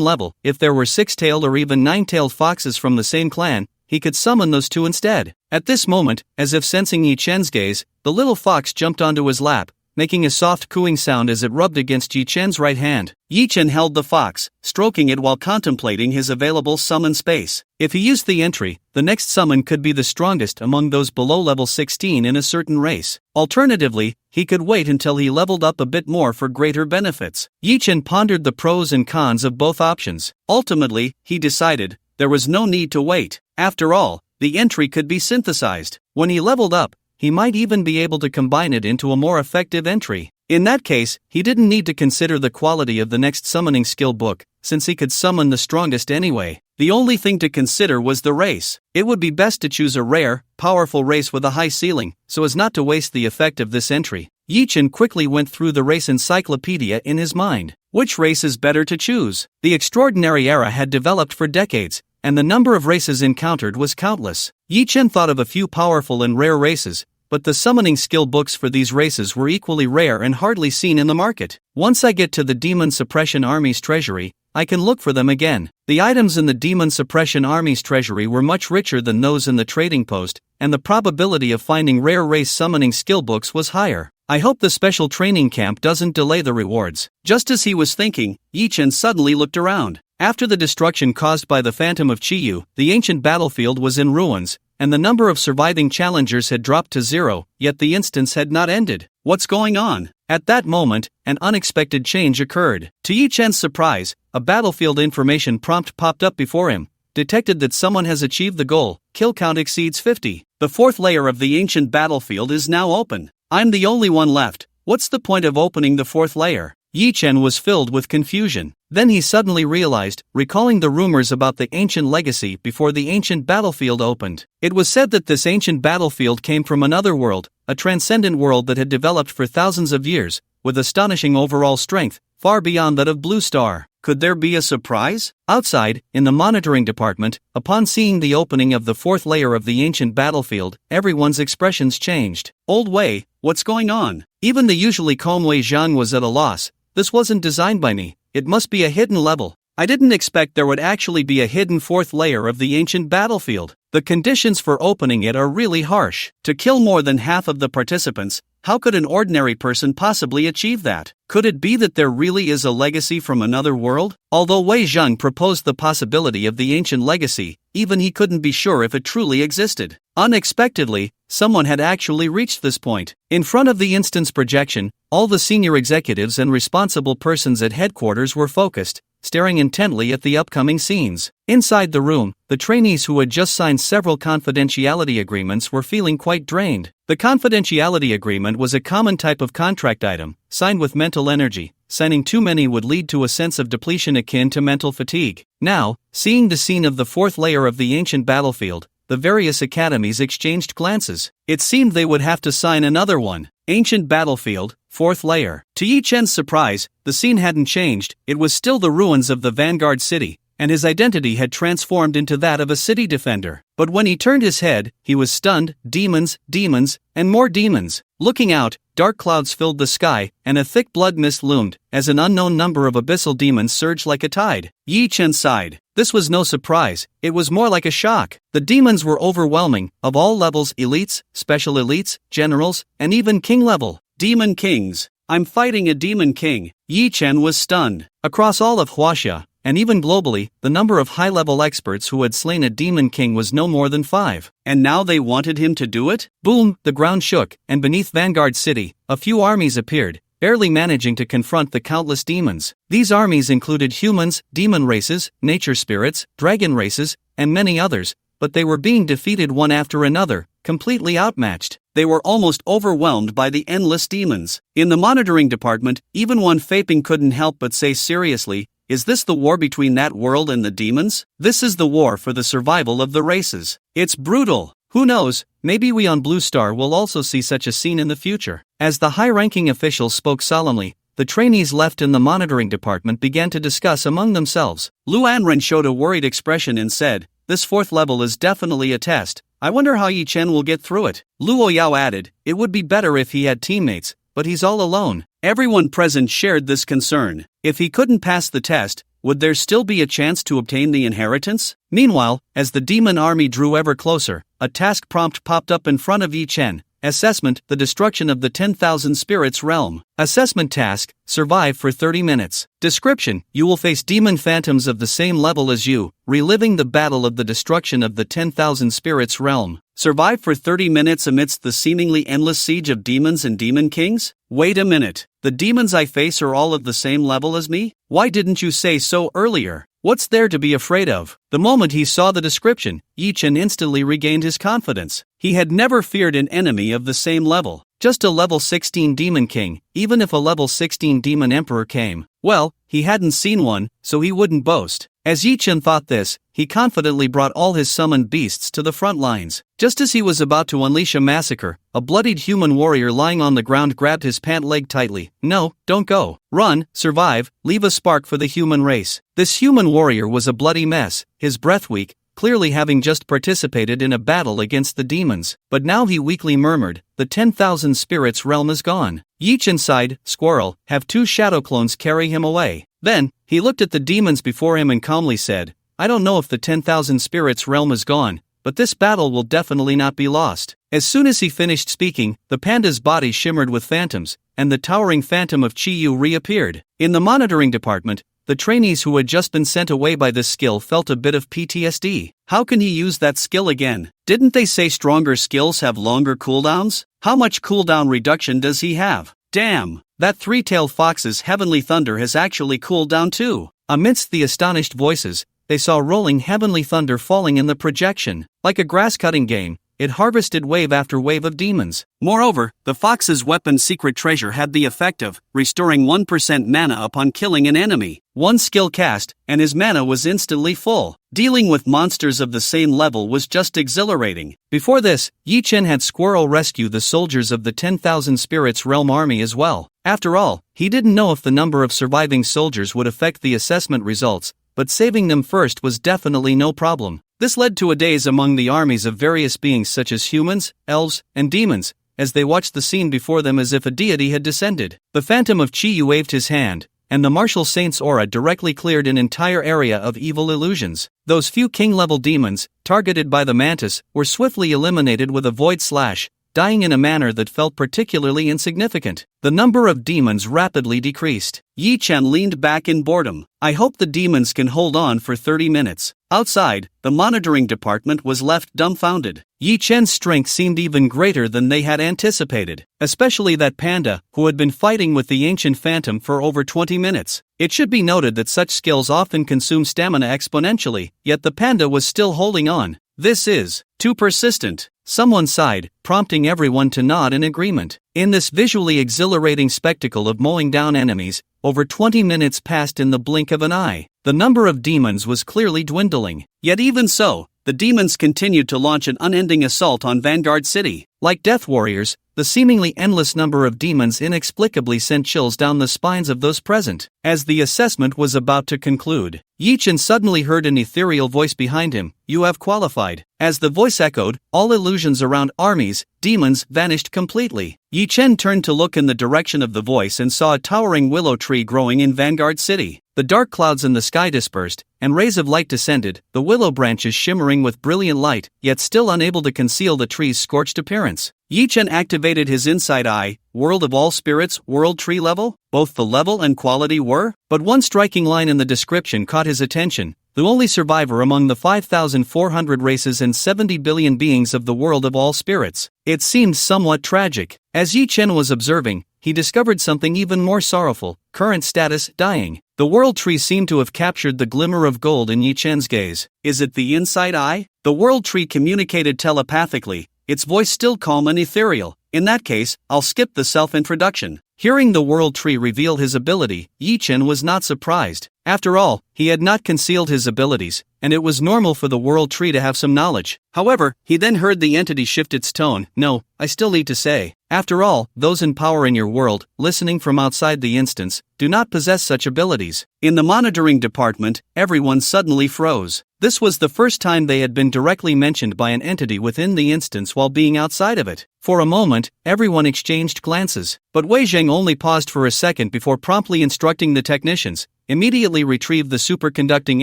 level, if there were 6-tailed or even 9-tailed foxes from the same clan, he could summon those 2 instead. At this moment, as if sensing Yi Chen's gaze, the little fox jumped onto his lap, making a soft cooing sound as it rubbed against Yi Chen's right hand. Yi Chen held the fox, stroking it while contemplating his available summon space. If he used the entry, the next summon could be the strongest among those below level 16 in a certain race. Alternatively, he could wait until he leveled up a bit more for greater benefits. Yi Chen pondered the pros and cons of both options. Ultimately, he decided, there was no need to wait. After all, the entry could be synthesized. When he leveled up, he might even be able to combine it into a more effective entry. In that case, he didn't need to consider the quality of the next summoning skill book, since he could summon the strongest anyway. The only thing to consider was the race. It would be best to choose a rare, powerful race with a high ceiling, so as not to waste the effect of this entry. Yi Chen quickly went through the race encyclopedia in his mind. Which race is better to choose? The extraordinary era had developed for decades, and the number of races encountered was countless. Yi Chen thought of a few powerful and rare races, but the summoning skill books for these races were equally rare and hardly seen in the market. Once I get to the Demon Suppression Army's treasury, I can look for them again. The items in the Demon Suppression Army's treasury were much richer than those in the trading post, and the probability of finding rare race summoning skill books was higher. I hope the special training camp doesn't delay the rewards. Just as he was thinking, Yi Chen suddenly looked around. After the destruction caused by the Phantom of Chiyu, the ancient battlefield was in ruins, and the number of surviving challengers had dropped to 0, yet the instance had not ended. What's going on? At that moment, an unexpected change occurred. To Yi Chen's surprise, a battlefield information prompt popped up before him. Detected that someone has achieved the goal, kill count exceeds 50. The fourth layer of the ancient battlefield is now open. I'm the only one left. What's the point of opening the fourth layer? Yi Chen was filled with confusion. Then he suddenly realized, recalling the rumors about the ancient legacy before the ancient battlefield opened. It was said that this ancient battlefield came from another world, a transcendent world that had developed for thousands of years, with astonishing overall strength, far beyond that of Blue Star. Could there be a surprise? Outside, in the monitoring department, upon seeing the opening of the fourth layer of the ancient battlefield, everyone's expressions changed. Old Wei, what's going on? Even the usually calm Wei Zhang was at a loss. This wasn't designed by me. It must be a hidden level. I didn't expect there would actually be a hidden fourth layer of the ancient battlefield. The conditions for opening it are really harsh. To kill more than half of the participants, how could an ordinary person possibly achieve that? Could it be that there really is a legacy from another world? Although Wei Zhang proposed the possibility of the ancient legacy, even he couldn't be sure if it truly existed. Unexpectedly, someone had actually reached this point. In front of the instance projection, all the senior executives and responsible persons at headquarters were focused, staring intently at the upcoming scenes. Inside the room, the trainees who had just signed several confidentiality agreements were feeling quite drained. The confidentiality agreement was a common type of contract item, signed with mental energy. Signing too many would lead to a sense of depletion akin to mental fatigue. Now, seeing the scene of the fourth layer of the ancient battlefield, the various academies exchanged glances. It seemed they would have to sign another one. Ancient battlefield, fourth layer. To Yi Chen's surprise, the scene hadn't changed. It was still the ruins of the Vanguard city, and his identity had transformed into that of a city defender. But when he turned his head, he was stunned. Demons, demons, and more demons. Looking out, dark clouds filled the sky, and a thick blood mist loomed, as an unknown number of abyssal demons surged like a tide. Yi Chen sighed. This was no surprise, it was more like a shock. The demons were overwhelming, of all levels: elites, special elites, generals, and even king level. Demon kings. I'm fighting a demon king. Yi Chen was stunned. Across all of Huaxia, and even globally, the number of high-level experts who had slain a demon king was no more than 5. And now they wanted him to do it? Boom, the ground shook, and beneath Vanguard City, a few armies appeared, barely managing to confront the countless demons. These armies included humans, demon races, nature spirits, dragon races, and many others, but they were being defeated one after another, completely outmatched. They were almost overwhelmed by the endless demons. In the monitoring department, even one Faping couldn't help but say seriously, "Is this the war between that world and the demons? This is the war for the survival of the races. It's brutal." Who knows, maybe we on Blue Star will also see such a scene in the future. As the high-ranking officials spoke solemnly, the trainees left in the monitoring department began to discuss among themselves. Lu Anren showed a worried expression and said, "This fourth level is definitely a test. I wonder how Yi Chen will get through it." Lu Ouyao added, "It would be better if he had teammates, but he's all alone." Everyone present shared this concern. If he couldn't pass the test, would there still be a chance to obtain the inheritance? Meanwhile, as the demon army drew ever closer, a task prompt popped up in front of Yi Chen. Assessment: the destruction of the 10,000 spirits realm. Assessment task: survive for 30 minutes. Description: you will face demon phantoms of the same level as you, reliving the battle of the destruction of the 10,000 spirits realm. Survive for 30 minutes amidst the seemingly endless siege of demons and demon kings? Wait a minute. The demons I face are all of the same level as me? Why didn't you say so earlier? What's there to be afraid of? The moment he saw the description, Yi Chen instantly regained his confidence. He had never feared an enemy of the same level. Just a level 16 demon king, even if a level 16 demon emperor came. Well, he hadn't seen one, so he wouldn't boast. As Yi Chen thought this, he confidently brought all his summoned beasts to the front lines. Just as he was about to unleash a massacre, a bloodied human warrior lying on the ground grabbed his pant leg tightly. "No, don't go. Run, survive, leave a spark for the human race." This human warrior was a bloody mess, his breath weak, clearly having just participated in a battle against the demons. But now he weakly murmured, "The 10,000 spirits realm is gone." Yi Chen sighed, "Squirrel, have 2 shadow clones carry him away." Then, he looked at the demons before him and calmly said, "I don't know if the 10,000 spirits realm is gone, but this battle will definitely not be lost." As soon as he finished speaking, the panda's body shimmered with phantoms, and the towering phantom of Chi-Yu reappeared. In the monitoring department, the trainees who had just been sent away by this skill felt a bit of PTSD. How can he use that skill again? Didn't they say stronger skills have longer cooldowns? How much cooldown reduction does he have? Damn, that three-tailed fox's heavenly thunder has actually cooled down too. Amidst the astonished voices, they saw rolling heavenly thunder falling in the projection. Like a grass-cutting game, it harvested wave after wave of demons. Moreover, the fox's weapon's secret treasure had the effect of restoring 1% mana upon killing an enemy. One skill cast, and his mana was instantly full. Dealing with monsters of the same level was just exhilarating. Before this, Yi Chen had Squirrel rescue the soldiers of the 10,000 Spirits Realm army as well. After all, he didn't know if the number of surviving soldiers would affect the assessment results, but saving them first was definitely no problem. This led to a daze among the armies of various beings such as humans, elves, and demons, as they watched the scene before them as if a deity had descended. The phantom of Chi-Yu waved his hand, and the martial saint's aura directly cleared an entire area of evil illusions. Those few king-level demons, targeted by the mantis, were swiftly eliminated with a void slash, dying in a manner that felt particularly insignificant. The number of demons rapidly decreased. Yi Chen leaned back in boredom. I hope the demons can hold on for 30 minutes. Outside, the monitoring department was left dumbfounded. Yi Chen's strength seemed even greater than they had anticipated, especially that panda, who had been fighting with the ancient phantom for over 20 minutes. It should be noted that such skills often consume stamina exponentially, yet the panda was still holding on. This is too persistent. Someone sighed, prompting everyone to nod in agreement. In this visually exhilarating spectacle of mowing down enemies, over 20 minutes passed in the blink of an eye. The number of demons was clearly dwindling. Yet even so, the demons continued to launch an unending assault on Vanguard City. Like death warriors, the seemingly endless number of demons inexplicably sent chills down the spines of those present. As the assessment was about to conclude, Yi Chen suddenly heard an ethereal voice behind him. "You have qualified." As the voice echoed, all illusions around armies, demons, vanished completely. Yi Chen turned to look in the direction of the voice and saw a towering willow tree growing in Vanguard City. The dark clouds in the sky dispersed, and rays of light descended, the willow branches shimmering with brilliant light, yet still unable to conceal the tree's scorched appearance. Yi Chen activated his inside eye. World of all spirits, world tree level? Both the level and quality were? But one striking line in the description caught his attention. The only survivor among the 5,400 races and 70 billion beings of the world of all spirits. It seemed somewhat tragic. As Yi Chen was observing, he discovered something even more sorrowful. Current status, dying. The world tree seemed to have captured the glimmer of gold in Yi Chen's gaze. Is it the inside eye? The world tree communicated telepathically, its voice still calm and ethereal. In that case, I'll skip the self-introduction. Hearing the world tree reveal his ability, Yi Chen was not surprised. After all, he had not concealed his abilities, and it was normal for the world tree to have some knowledge. However, he then heard the entity shift its tone. "No, I still need to say. After all, those in power in your world, listening from outside the instance, do not possess such abilities." In the monitoring department, everyone suddenly froze. This was the first time they had been directly mentioned by an entity within the instance while being outside of it. For a moment, everyone exchanged glances, but Wei Zheng only paused for a second before promptly instructing the technicians, "Immediately retrieve the superconducting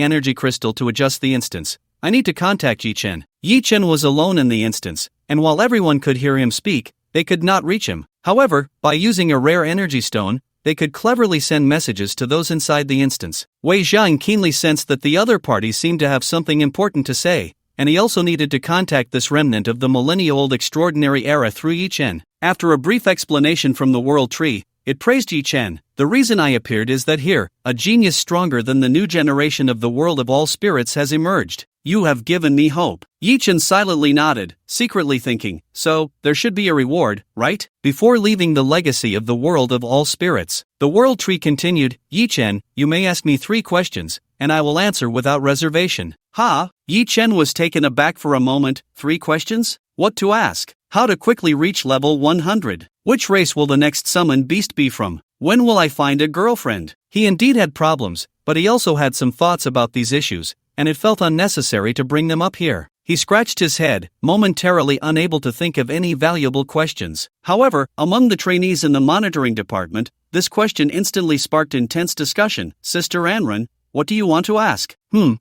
energy crystal to adjust the instance. I need to contact Yi Chen." Yi Chen was alone in the instance, and while everyone could hear him speak, they could not reach him. However, by using a rare energy stone, they could cleverly send messages to those inside the instance. Wei Zhang keenly sensed that the other party seemed to have something important to say, and he also needed to contact this remnant of the millennia-old extraordinary era through Yi Chen. After a brief explanation from the world tree, it praised Yi Chen. "The reason I appeared is that here, a genius stronger than the new generation of the world of all spirits has emerged. You have given me hope. Yi Chen silently nodded, secretly thinking, so, there should be a reward, right? Before leaving the legacy of the world of all spirits, the world tree continued, Yi Chen, you may ask me 3 questions, and I will answer without reservation. Ha! Yi Chen was taken aback for a moment. 3 questions? What to ask? How to quickly reach level 100? Which race will the next summoned beast be from? When will I find a girlfriend? He indeed had problems, but he also had some thoughts about these issues, and it felt unnecessary to bring them up here. He scratched his head, momentarily unable to think of any valuable questions. However, among the trainees in the monitoring department, this question instantly sparked intense discussion. Sister Anran, what do you want to ask?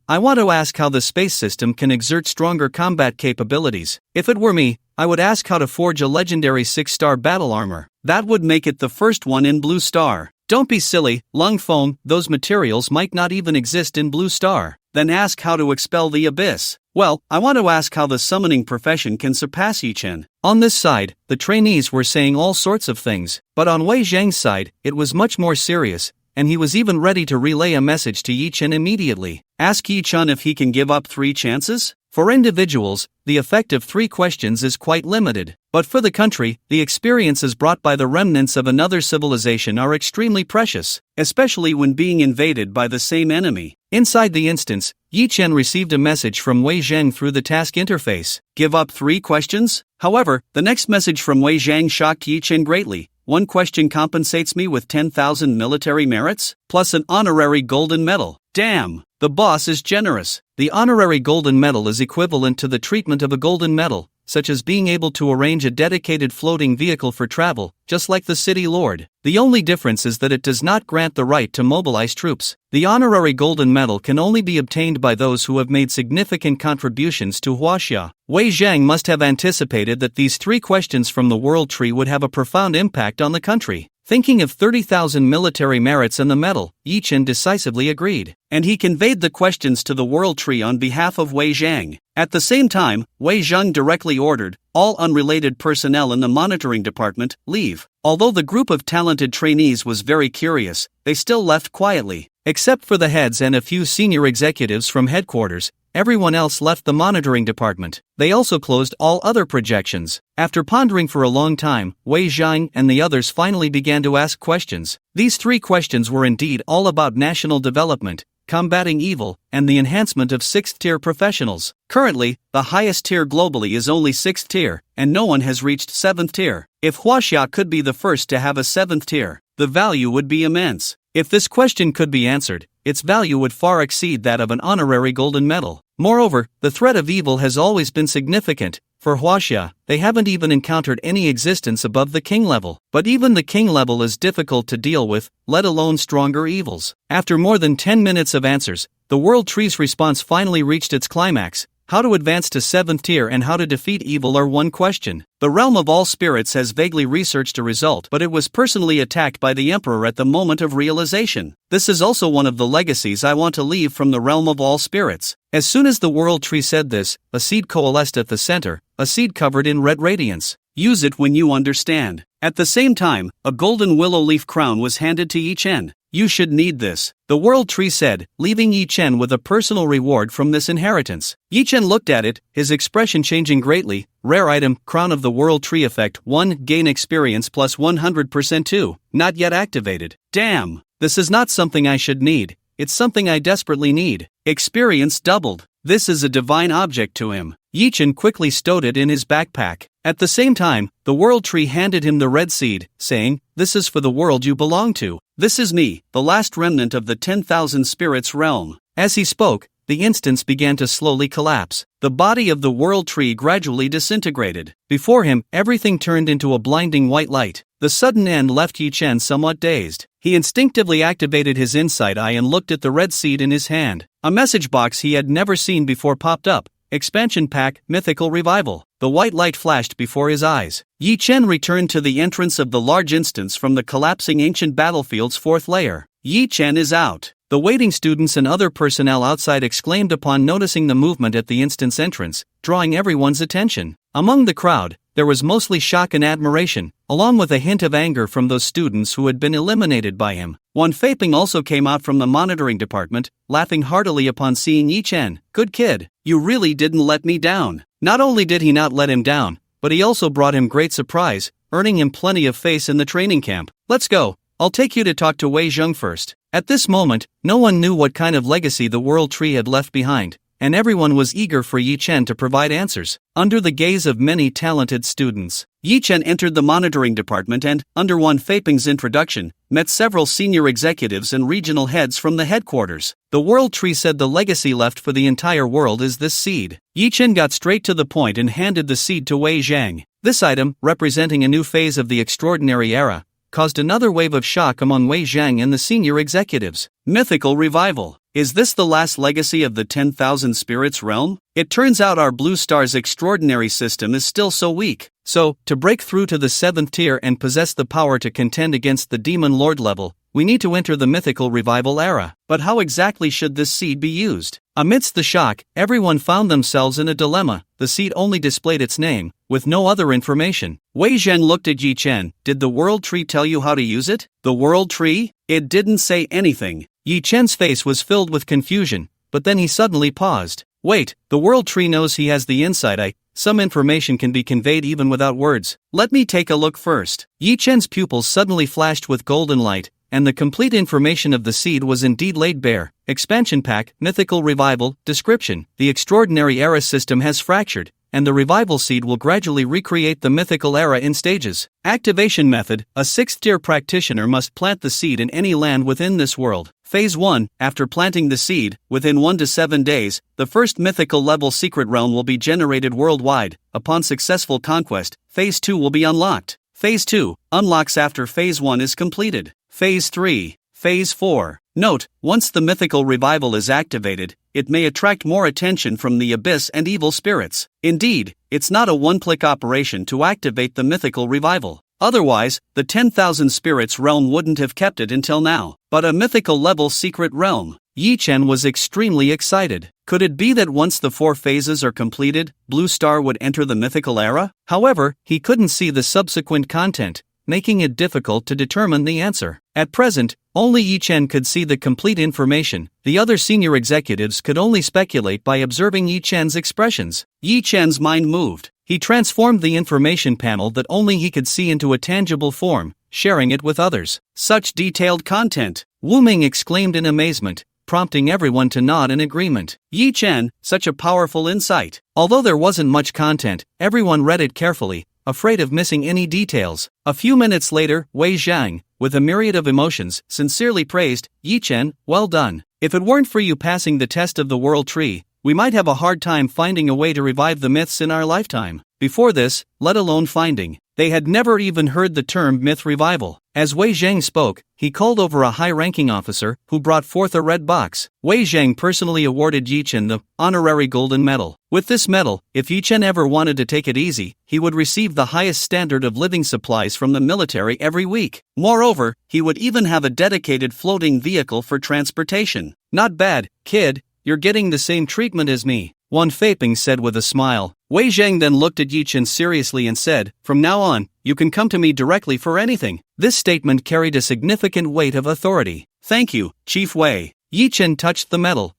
I want to ask how the space system can exert stronger combat capabilities. If it were me, I would ask how to forge a legendary 6-star battle armor. That would make it the first one in Blue Star. Don't be silly, Lung Feng, those materials might not even exist in Blue Star. Then ask how to expel the abyss. Well, I want to ask how the summoning profession can surpass Yi Chen. On this side, the trainees were saying all sorts of things, but on Wei Zhang's side, it was much more serious, and he was even ready to relay a message to Yi Chen immediately. Ask Yi Chen if he can give up 3 chances? For individuals, the effect of 3 questions is quite limited, but for the country, the experiences brought by the remnants of another civilization are extremely precious, especially when being invaded by the same enemy. Inside the instance, Yi Chen received a message from Wei Zhang through the task interface. Give up 3 questions? However, the next message from Wei Zhang shocked Yi Chen greatly. 1 question compensates me with 10,000 military merits, plus an honorary golden medal. Damn, the boss is generous. The honorary golden medal is equivalent to the treatment of a golden medal, such as being able to arrange a dedicated floating vehicle for travel, just like the city lord. The only difference is that it does not grant the right to mobilize troops. The honorary golden medal can only be obtained by those who have made significant contributions to Huaxia. Wei Zhang must have anticipated that these 3 questions from the World Tree would have a profound impact on the country. Thinking of 30,000 military merits and the medal, Yi Chen decisively agreed, and he conveyed the questions to the World Tree on behalf of Wei Zhang. At the same time, Wei Zhang directly ordered all unrelated personnel in the monitoring department leave. Although the group of talented trainees was very curious, they still left quietly. Except for the heads and a few senior executives from headquarters, everyone else left the monitoring department. They also closed all other projections. After pondering for a long time, Wei Zhang and the others finally began to ask questions. These 3 questions were indeed all about national development, combating evil, and the enhancement of 6th-tier professionals. Currently, the highest tier globally is only 6th tier, and no one has reached 7th tier. If Huaxia could be the first to have a 7th tier, the value would be immense. If this question could be answered, its value would far exceed that of an honorary golden medal. Moreover, the threat of evil has always been significant. For Huaxia, they haven't even encountered any existence above the king level. But even the king level is difficult to deal with, let alone stronger evils. After more than 10 minutes of answers, the World Tree's response finally reached its climax. How to advance to 7th tier and how to defeat evil are one question. The realm of all spirits has vaguely researched a result, but it was personally attacked by the emperor at the moment of realization. This is also one of the legacies I want to leave from the realm of all spirits. As soon as the World Tree said this, a seed coalesced at the center, a seed covered in red radiance. Use it when you understand. At the same time, a golden willow leaf crown was handed to Yi Chen. You should need this, the World Tree said, leaving Yi Chen with a personal reward from this inheritance. Yi Chen looked at it, his expression changing greatly. Rare item, Crown of the World Tree effect 1, gain experience plus 100% 2, not yet activated. Damn, this is not something I should need, it's something I desperately need. Experience doubled. This is a divine object to him. Yi Chen quickly stowed it in his backpack. At the same time, the World Tree handed him the red seed, saying, this is for the world you belong to. This is me, the last remnant of the 10,000 spirits realm. As he spoke, the instance began to slowly collapse. The body of the World Tree gradually disintegrated. Before him, everything turned into a blinding white light. The sudden end left Yi Chen somewhat dazed. He instinctively activated his insight eye and looked at the red seed in his hand. A message box he had never seen before popped up. Expansion Pack, Mythical Revival. The white light flashed before his eyes. Yi Chen returned to the entrance of the large instance from the collapsing ancient battlefield's 4th layer. Yi Chen is out. The waiting students and other personnel outside exclaimed upon noticing the movement at the instance entrance, drawing everyone's attention. Among the crowd, there was mostly shock and admiration, along with a hint of anger from those students who had been eliminated by him. Wan Feiping also came out from the monitoring department, laughing heartily upon seeing Yi Chen. "Good kid, you really didn't let me down." Not only did he not let him down, but he also brought him great surprise, earning him plenty of face in the training camp. "Let's go, I'll take you to talk to Wei Zheng first." At this moment, no one knew what kind of legacy the World Tree had left behind, and everyone was eager for Yi Chen to provide answers. Under the gaze of many talented students, Yi Chen entered the monitoring department and, under Wan Feiping's introduction, met several senior executives and regional heads from the headquarters. The World Tree said the legacy left for the entire world is this seed. Yi Chen got straight to the point and handed the seed to Wei Zhang. This item, representing a new phase of the extraordinary era, caused another wave of shock among Wei Zhang and the senior executives. Mythical revival. Is this the last legacy of the 10,000 Spirits realm? It turns out our Blue Star's extraordinary system is still so weak. So, to break through to the 7th tier and possess the power to contend against the Demon Lord level, we need to enter the mythical revival era. But how exactly should this seed be used? Amidst the shock, everyone found themselves in a dilemma. The seed only displayed its name, with no other information. Wei Zheng looked at Yi Chen. "Did the World Tree tell you how to use it?" "The World Tree? It didn't say anything." Yi Chen's face was filled with confusion, but then he suddenly paused. "Wait, the World Tree knows he has the inside eye. Some information can be conveyed even without words. Let me take a look first." Yi Chen's pupils suddenly flashed with golden light, and the complete information of the seed was indeed laid bare. Expansion pack, mythical revival, description. The extraordinary era system has fractured, and the revival seed will gradually recreate the mythical era in stages. Activation method, a 6th tier practitioner must plant the seed in any land within this world. Phase 1, after planting the seed, within 1 to 7 days, the first mythical level secret realm will be generated worldwide. Upon successful conquest, Phase 2 will be unlocked. Phase 2, unlocks after Phase 1 is completed. Phase 3, Phase 4. Note, once the mythical revival is activated, it may attract more attention from the abyss and evil spirits. Indeed, it's not a one-click operation to activate the mythical revival. Otherwise, the 10,000 Spirits realm wouldn't have kept it until now. But a mythical level secret realm. Yi Chen was extremely excited. Could it be that once the 4 phases are completed, Blue Star would enter the mythical era? However, he couldn't see the subsequent content, making it difficult to determine the answer. At present, only Yi Chen could see the complete information. The other senior executives could only speculate by observing Yi Chen's expressions. Yi Chen's mind moved. He transformed the information panel that only he could see into a tangible form, sharing it with others. Such detailed content! Wu Ming exclaimed in amazement, prompting everyone to nod in agreement. Yi Chen, such a powerful insight. Although there wasn't much content, everyone read it carefully, afraid of missing any details. A few minutes later, Wei Zhang, with a myriad of emotions, sincerely praised, "Yi Chen, well done. If it weren't for you passing the test of the World Tree, we might have a hard time finding a way to revive the myths in our lifetime." Before this, let alone finding, they had never even heard the term myth revival. As Wei Zhang spoke, he called over a high-ranking officer, who brought forth a red box. Wei Zhang personally awarded Yi Chen the honorary golden medal. With this medal, if Yi Chen ever wanted to take it easy, he would receive the highest standard of living supplies from the military every week. Moreover, he would even have a dedicated floating vehicle for transportation. "Not bad, kid, you're getting the same treatment as me," Wan Feiping said with a smile. Wei Zhang then looked at Yi Chen seriously and said, "From now on, you can come to me directly for anything." This statement carried a significant weight of authority. "Thank you, Chief Wei." Yi Chen touched the medal,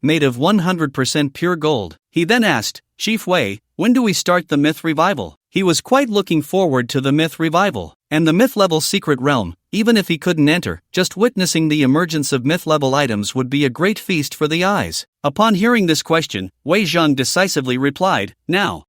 made of 100% pure gold. He then asked, "Chief Wei, when do we start the myth revival?" He was quite looking forward to the myth revival, and the myth-level secret realm. Even if he couldn't enter, just witnessing the emergence of myth-level items would be a great feast for the eyes. Upon hearing this question, Wei Zhang decisively replied, Now.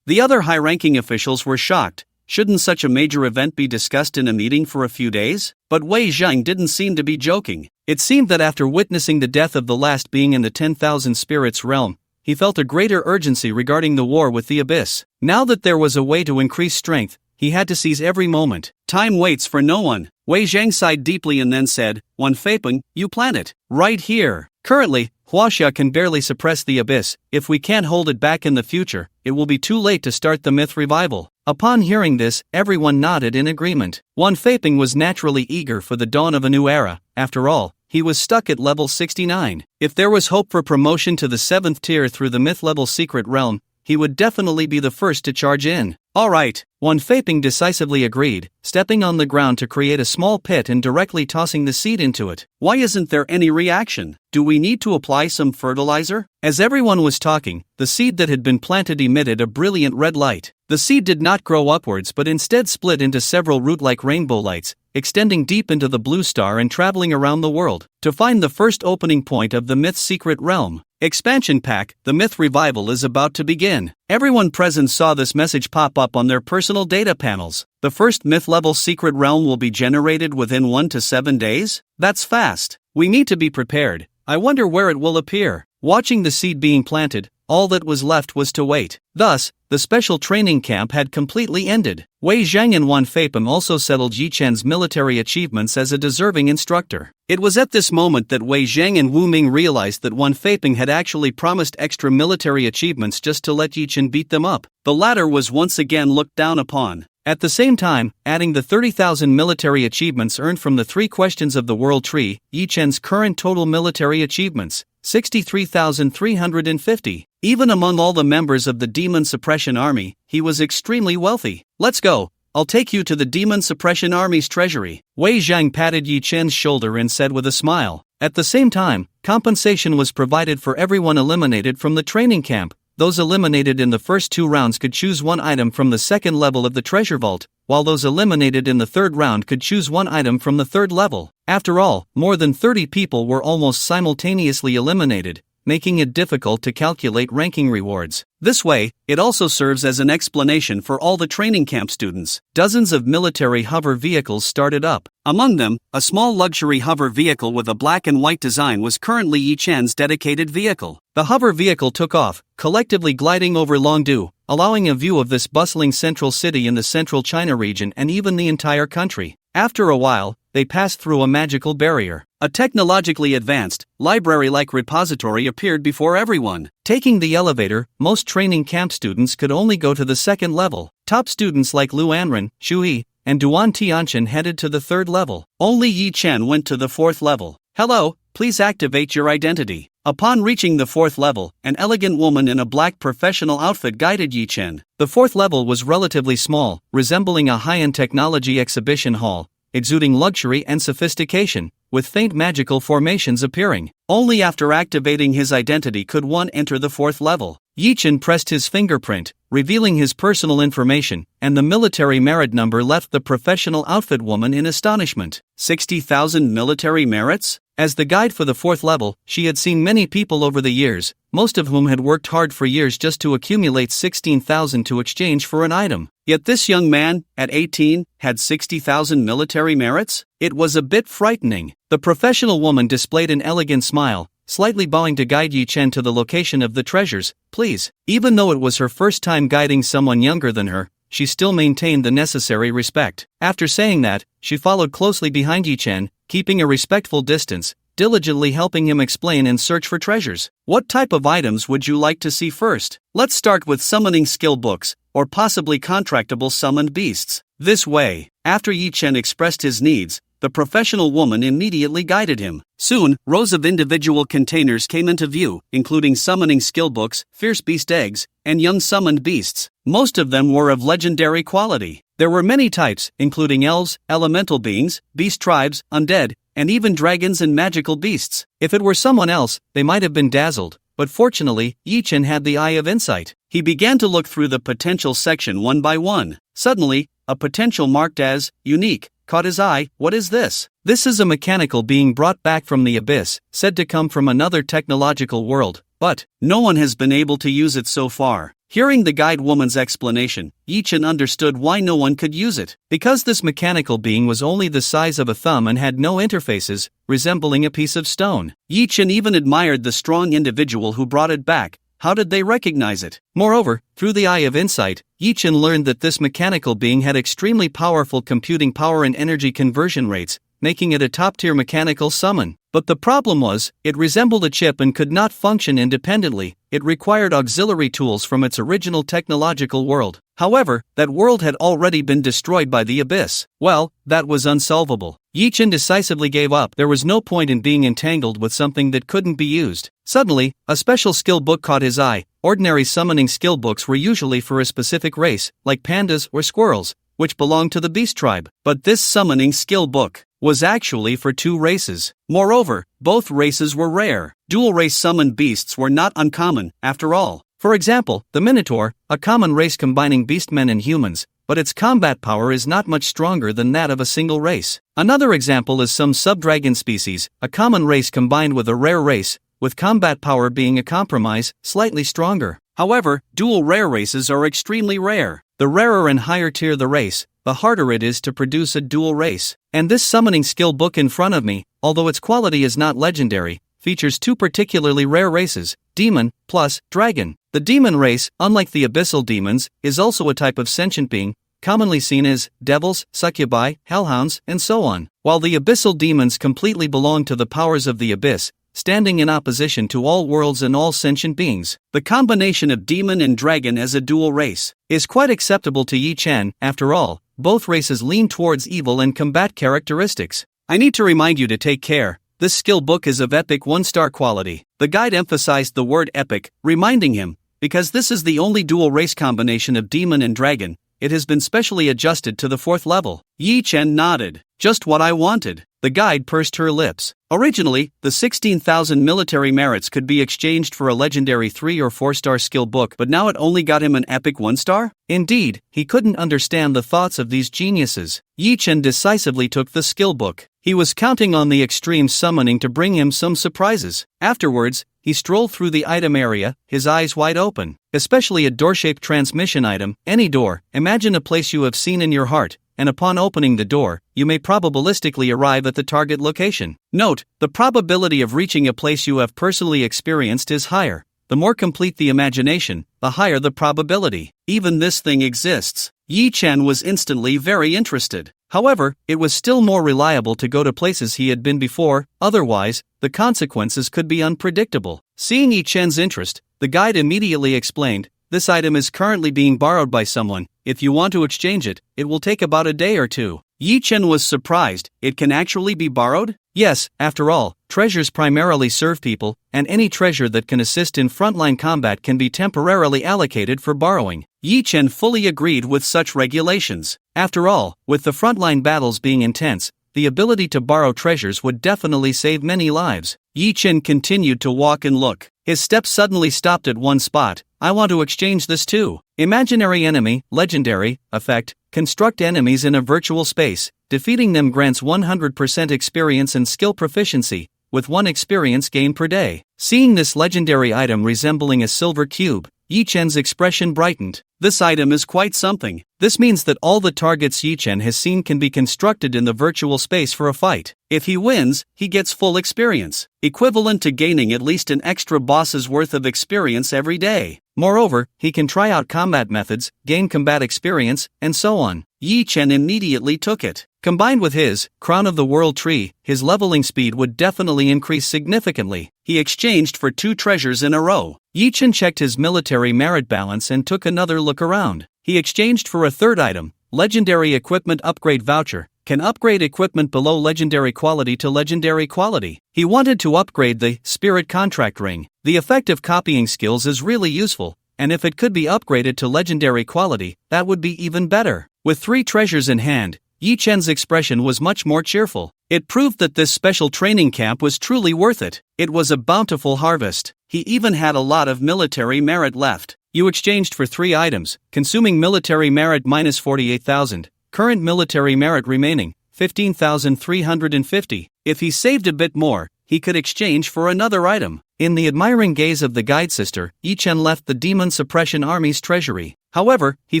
The other high-ranking officials were shocked. Shouldn't such a major event be discussed in a meeting for a few days? But Wei Zhang didn't seem to be joking. It seemed that after witnessing the death of the last being in the 10,000 Spirits realm, he felt a greater urgency regarding the war with the Abyss. Now that there was a way to increase strength, he had to seize every moment. Time waits for no one. Wei Zhang sighed deeply and then said, Wan Feiping, you plan it. Right here. Currently, Huaxia can barely suppress the Abyss. If we can't hold it back in the future, it will be too late to start the myth revival. Upon hearing this, everyone nodded in agreement. Wan Feiping was naturally eager for the dawn of a new era. After all, he was stuck at level 69. If there was hope for promotion to the 7th tier through the myth-level secret realm, he would definitely be the first to charge in. Alright, Wan Feiping decisively agreed, stepping on the ground to create a small pit and directly tossing the seed into it. Why isn't there any reaction? Do we need to apply some fertilizer? As everyone was talking, the seed that had been planted emitted a brilliant red light. The seed did not grow upwards but instead split into several root-like rainbow lights, extending deep into the blue star and traveling around the world, to find the first opening point of the myth's secret realm. Expansion Pack, the myth revival is about to begin. Everyone present saw this message pop up on their personal data panels. The first myth-level secret realm will be generated within 1 to 7 days? That's fast. We need to be prepared. I wonder where it will appear. Watching the seed being planted, all that was left was to wait. Thus, the special training camp had completely ended. Wei Zhang and Wan Feiping also settled Yi Chen's military achievements as a deserving instructor. It was at this moment that Wei Zhang and Wu Ming realized that Wan Feiping had actually promised extra military achievements just to let Yi Chen beat them up. The latter was once again looked down upon. At the same time, adding the 30,000 military achievements earned from the 3 questions of the World Tree, Yi Chen's current total military achievements, 63,350. Even among all the members of the Demon Suppression Army, he was extremely wealthy. Let's go. I'll take you to the Demon Suppression Army's treasury. Wei Zhang patted Yi Chen's shoulder and said with a smile. At the same time, compensation was provided for everyone eliminated from the training camp. Those eliminated in the first 2 rounds could choose 1 item from the second level of the treasure vault, while those eliminated in the 3rd round could choose 1 item from the 3rd level. After all, more than 30 people were almost simultaneously eliminated, making it difficult to calculate ranking rewards. This way, it also serves as an explanation for all the training camp students. Dozens of military hover vehicles started up. Among them, a small luxury hover vehicle with a black and white design was currently Yi Chen's dedicated vehicle. The hover vehicle took off, collectively gliding over Longdu, allowing a view of this bustling central city in the central China region and even the entire country. After a while, they passed through a magical barrier. A technologically advanced, library-like repository appeared before everyone. Taking the elevator, most training camp students could only go to the 2nd level. Top students like Lu Anren, Xu Yi, and Duan Tianchen headed to the 3rd level. Only Yi Chen went to the 4th level. Hello, please activate your identity. Upon reaching the 4th level, an elegant woman in a black professional outfit guided Yi Chen. The 4th level was relatively small, resembling a high-end technology exhibition hall, exuding luxury and sophistication, with faint magical formations appearing. Only after activating his identity could one enter the 4th level. Yi Chen pressed his fingerprint, revealing his personal information, and the military merit number left the professional outfit woman in astonishment. 60,000 military merits? As the guide for the 4th level, she had seen many people over the years, most of whom had worked hard for years just to accumulate 16,000 to exchange for an item. Yet this young man, at 18, had 60,000 military merits? It was a bit frightening. The professional woman displayed an elegant smile, slightly bowing to guide Yi Chen to the location of the treasures. Please. Even though it was her first time guiding someone younger than her, she still maintained the necessary respect. After saying that, she followed closely behind Yi Chen, keeping a respectful distance, diligently helping him explain and search for treasures. What type of items would you like to see first? Let's start with summoning skill books, or possibly contractable summoned beasts. This way, after Yi Chen expressed his needs, the professional woman immediately guided him. Soon, rows of individual containers came into view, including summoning skill books, fierce beast eggs, and young summoned beasts. Most of them were of legendary quality. There were many types, including elves, elemental beings, beast tribes, undead, and even dragons and magical beasts. If it were someone else, they might have been dazzled, but fortunately, Yi Chen had the eye of insight. He began to look through the potential section one by one. Suddenly, a potential marked as unique caught his eye. What is this? This is a mechanical being brought back from the abyss, said to come from another technological world, but no one has been able to use it so far. Hearing the guide woman's explanation, Yi Chen understood why no one could use it. Because this mechanical being was only the size of a thumb and had no interfaces, resembling a piece of stone. Yi Chen even admired the strong individual who brought it back. How did they recognize it? Moreover, through the eye of insight, Yi Chen learned that this mechanical being had extremely powerful computing power and energy conversion rates, making it a top-tier mechanical summon. But the problem was, it resembled a chip and could not function independently. It required auxiliary tools from its original technological world. However, that world had already been destroyed by the abyss. Well, that was unsolvable. Yi Chen decisively gave up. There was no point in being entangled with something that couldn't be used. Suddenly, a special skill book caught his eye. Ordinary summoning skill books were usually for a specific race, like pandas or squirrels, which belonged to the beast tribe. But this summoning skill book was actually for 2 races. Moreover, both races were rare. Dual race summoned beasts were not uncommon, after all. For example, the Minotaur, a common race combining beastmen and humans, but its combat power is not much stronger than that of a single race. Another example is some subdragon species, a common race combined with a rare race, with combat power being a compromise, slightly stronger. However, dual rare races are extremely rare. The rarer and higher tier the race, the harder it is to produce a dual race. And this summoning skill book in front of me, although its quality is not legendary, features 2 particularly rare races, Demon plus Dragon. The Demon race, unlike the Abyssal Demons, is also a type of sentient being, commonly seen as devils, succubi, hellhounds, and so on, while the Abyssal Demons completely belong to the powers of the Abyss, standing in opposition to all worlds and all sentient beings. The combination of Demon and Dragon as a dual race is quite acceptable to Yi Chen. After all, both races lean towards evil and combat characteristics. I need to remind you to take care. This skill book is of epic 1-star quality. The guide emphasized the word epic, reminding him, because this is the only dual race combination of Demon and Dragon, it has been specially adjusted to the 4th level. Yi Chen nodded. Just what I wanted. The guide pursed her lips. Originally, the 16,000 military merits could be exchanged for a legendary 3 or 4-star skill book, but now it only got him an epic 1-star? Indeed, he couldn't understand the thoughts of these geniuses. Yi Chen decisively took the skill book. He was counting on the extreme summoning to bring him some surprises. Afterwards, he strolled through the item area, his eyes wide open. Especially a door-shaped transmission item, any door. Imagine a place you have seen in your heart, and upon opening the door, you may probabilistically arrive at the target location. Note, the probability of reaching a place you have personally experienced is higher. The more complete the imagination, the higher the probability. Even this thing exists. Yi Chen was instantly very interested. However, it was still more reliable to go to places he had been before, otherwise, the consequences could be unpredictable. Seeing Yi Chen's interest, the guide immediately explained, "This item is currently being borrowed by someone. If you want to exchange it, it will take about a day or 2. Yi Chen was surprised. It can actually be borrowed? Yes, after all, treasures primarily serve people, and any treasure that can assist in frontline combat can be temporarily allocated for borrowing. Yi Chen fully agreed with such regulations. After all, with the frontline battles being intense, the ability to borrow treasures would definitely save many lives. Yi Chen continued to walk and look. His steps suddenly stopped at one spot. I want to exchange this too. Imaginary enemy, legendary, effect, construct enemies in a virtual space. Defeating them grants 100% experience and skill proficiency, with 1 experience gain per day. Seeing this legendary item resembling a silver cube, Yi Chen's expression brightened. This item is quite something. This means that all the targets Yi Chen has seen can be constructed in the virtual space for a fight. If he wins, he gets full experience, equivalent to gaining at least an extra boss's worth of experience every day. Moreover, he can try out combat methods, gain combat experience, and so on. Yi Chen immediately took it. Combined with his Crown of the World tree, his leveling speed would definitely increase significantly. He exchanged for 2 treasures in a row. Yi Chen checked his military merit balance and took another look around. He exchanged for a 3rd item, Legendary Equipment Upgrade Voucher. Can upgrade equipment below legendary quality to legendary quality. He wanted to upgrade the Spirit Contract Ring. The effect of copying skills is really useful, and if it could be upgraded to legendary quality, that would be even better. With 3 treasures in hand, Yi Chen's expression was much more cheerful. It proved that this special training camp was truly worth it. It was a bountiful harvest. He even had a lot of military merit left. You exchanged for 3 items, consuming military merit minus 48,000. Current military merit remaining, 15,350. If he saved a bit more, he could exchange for another item. In the admiring gaze of the guide sister, Yi Chen left the Demon Suppression Army's treasury. However, he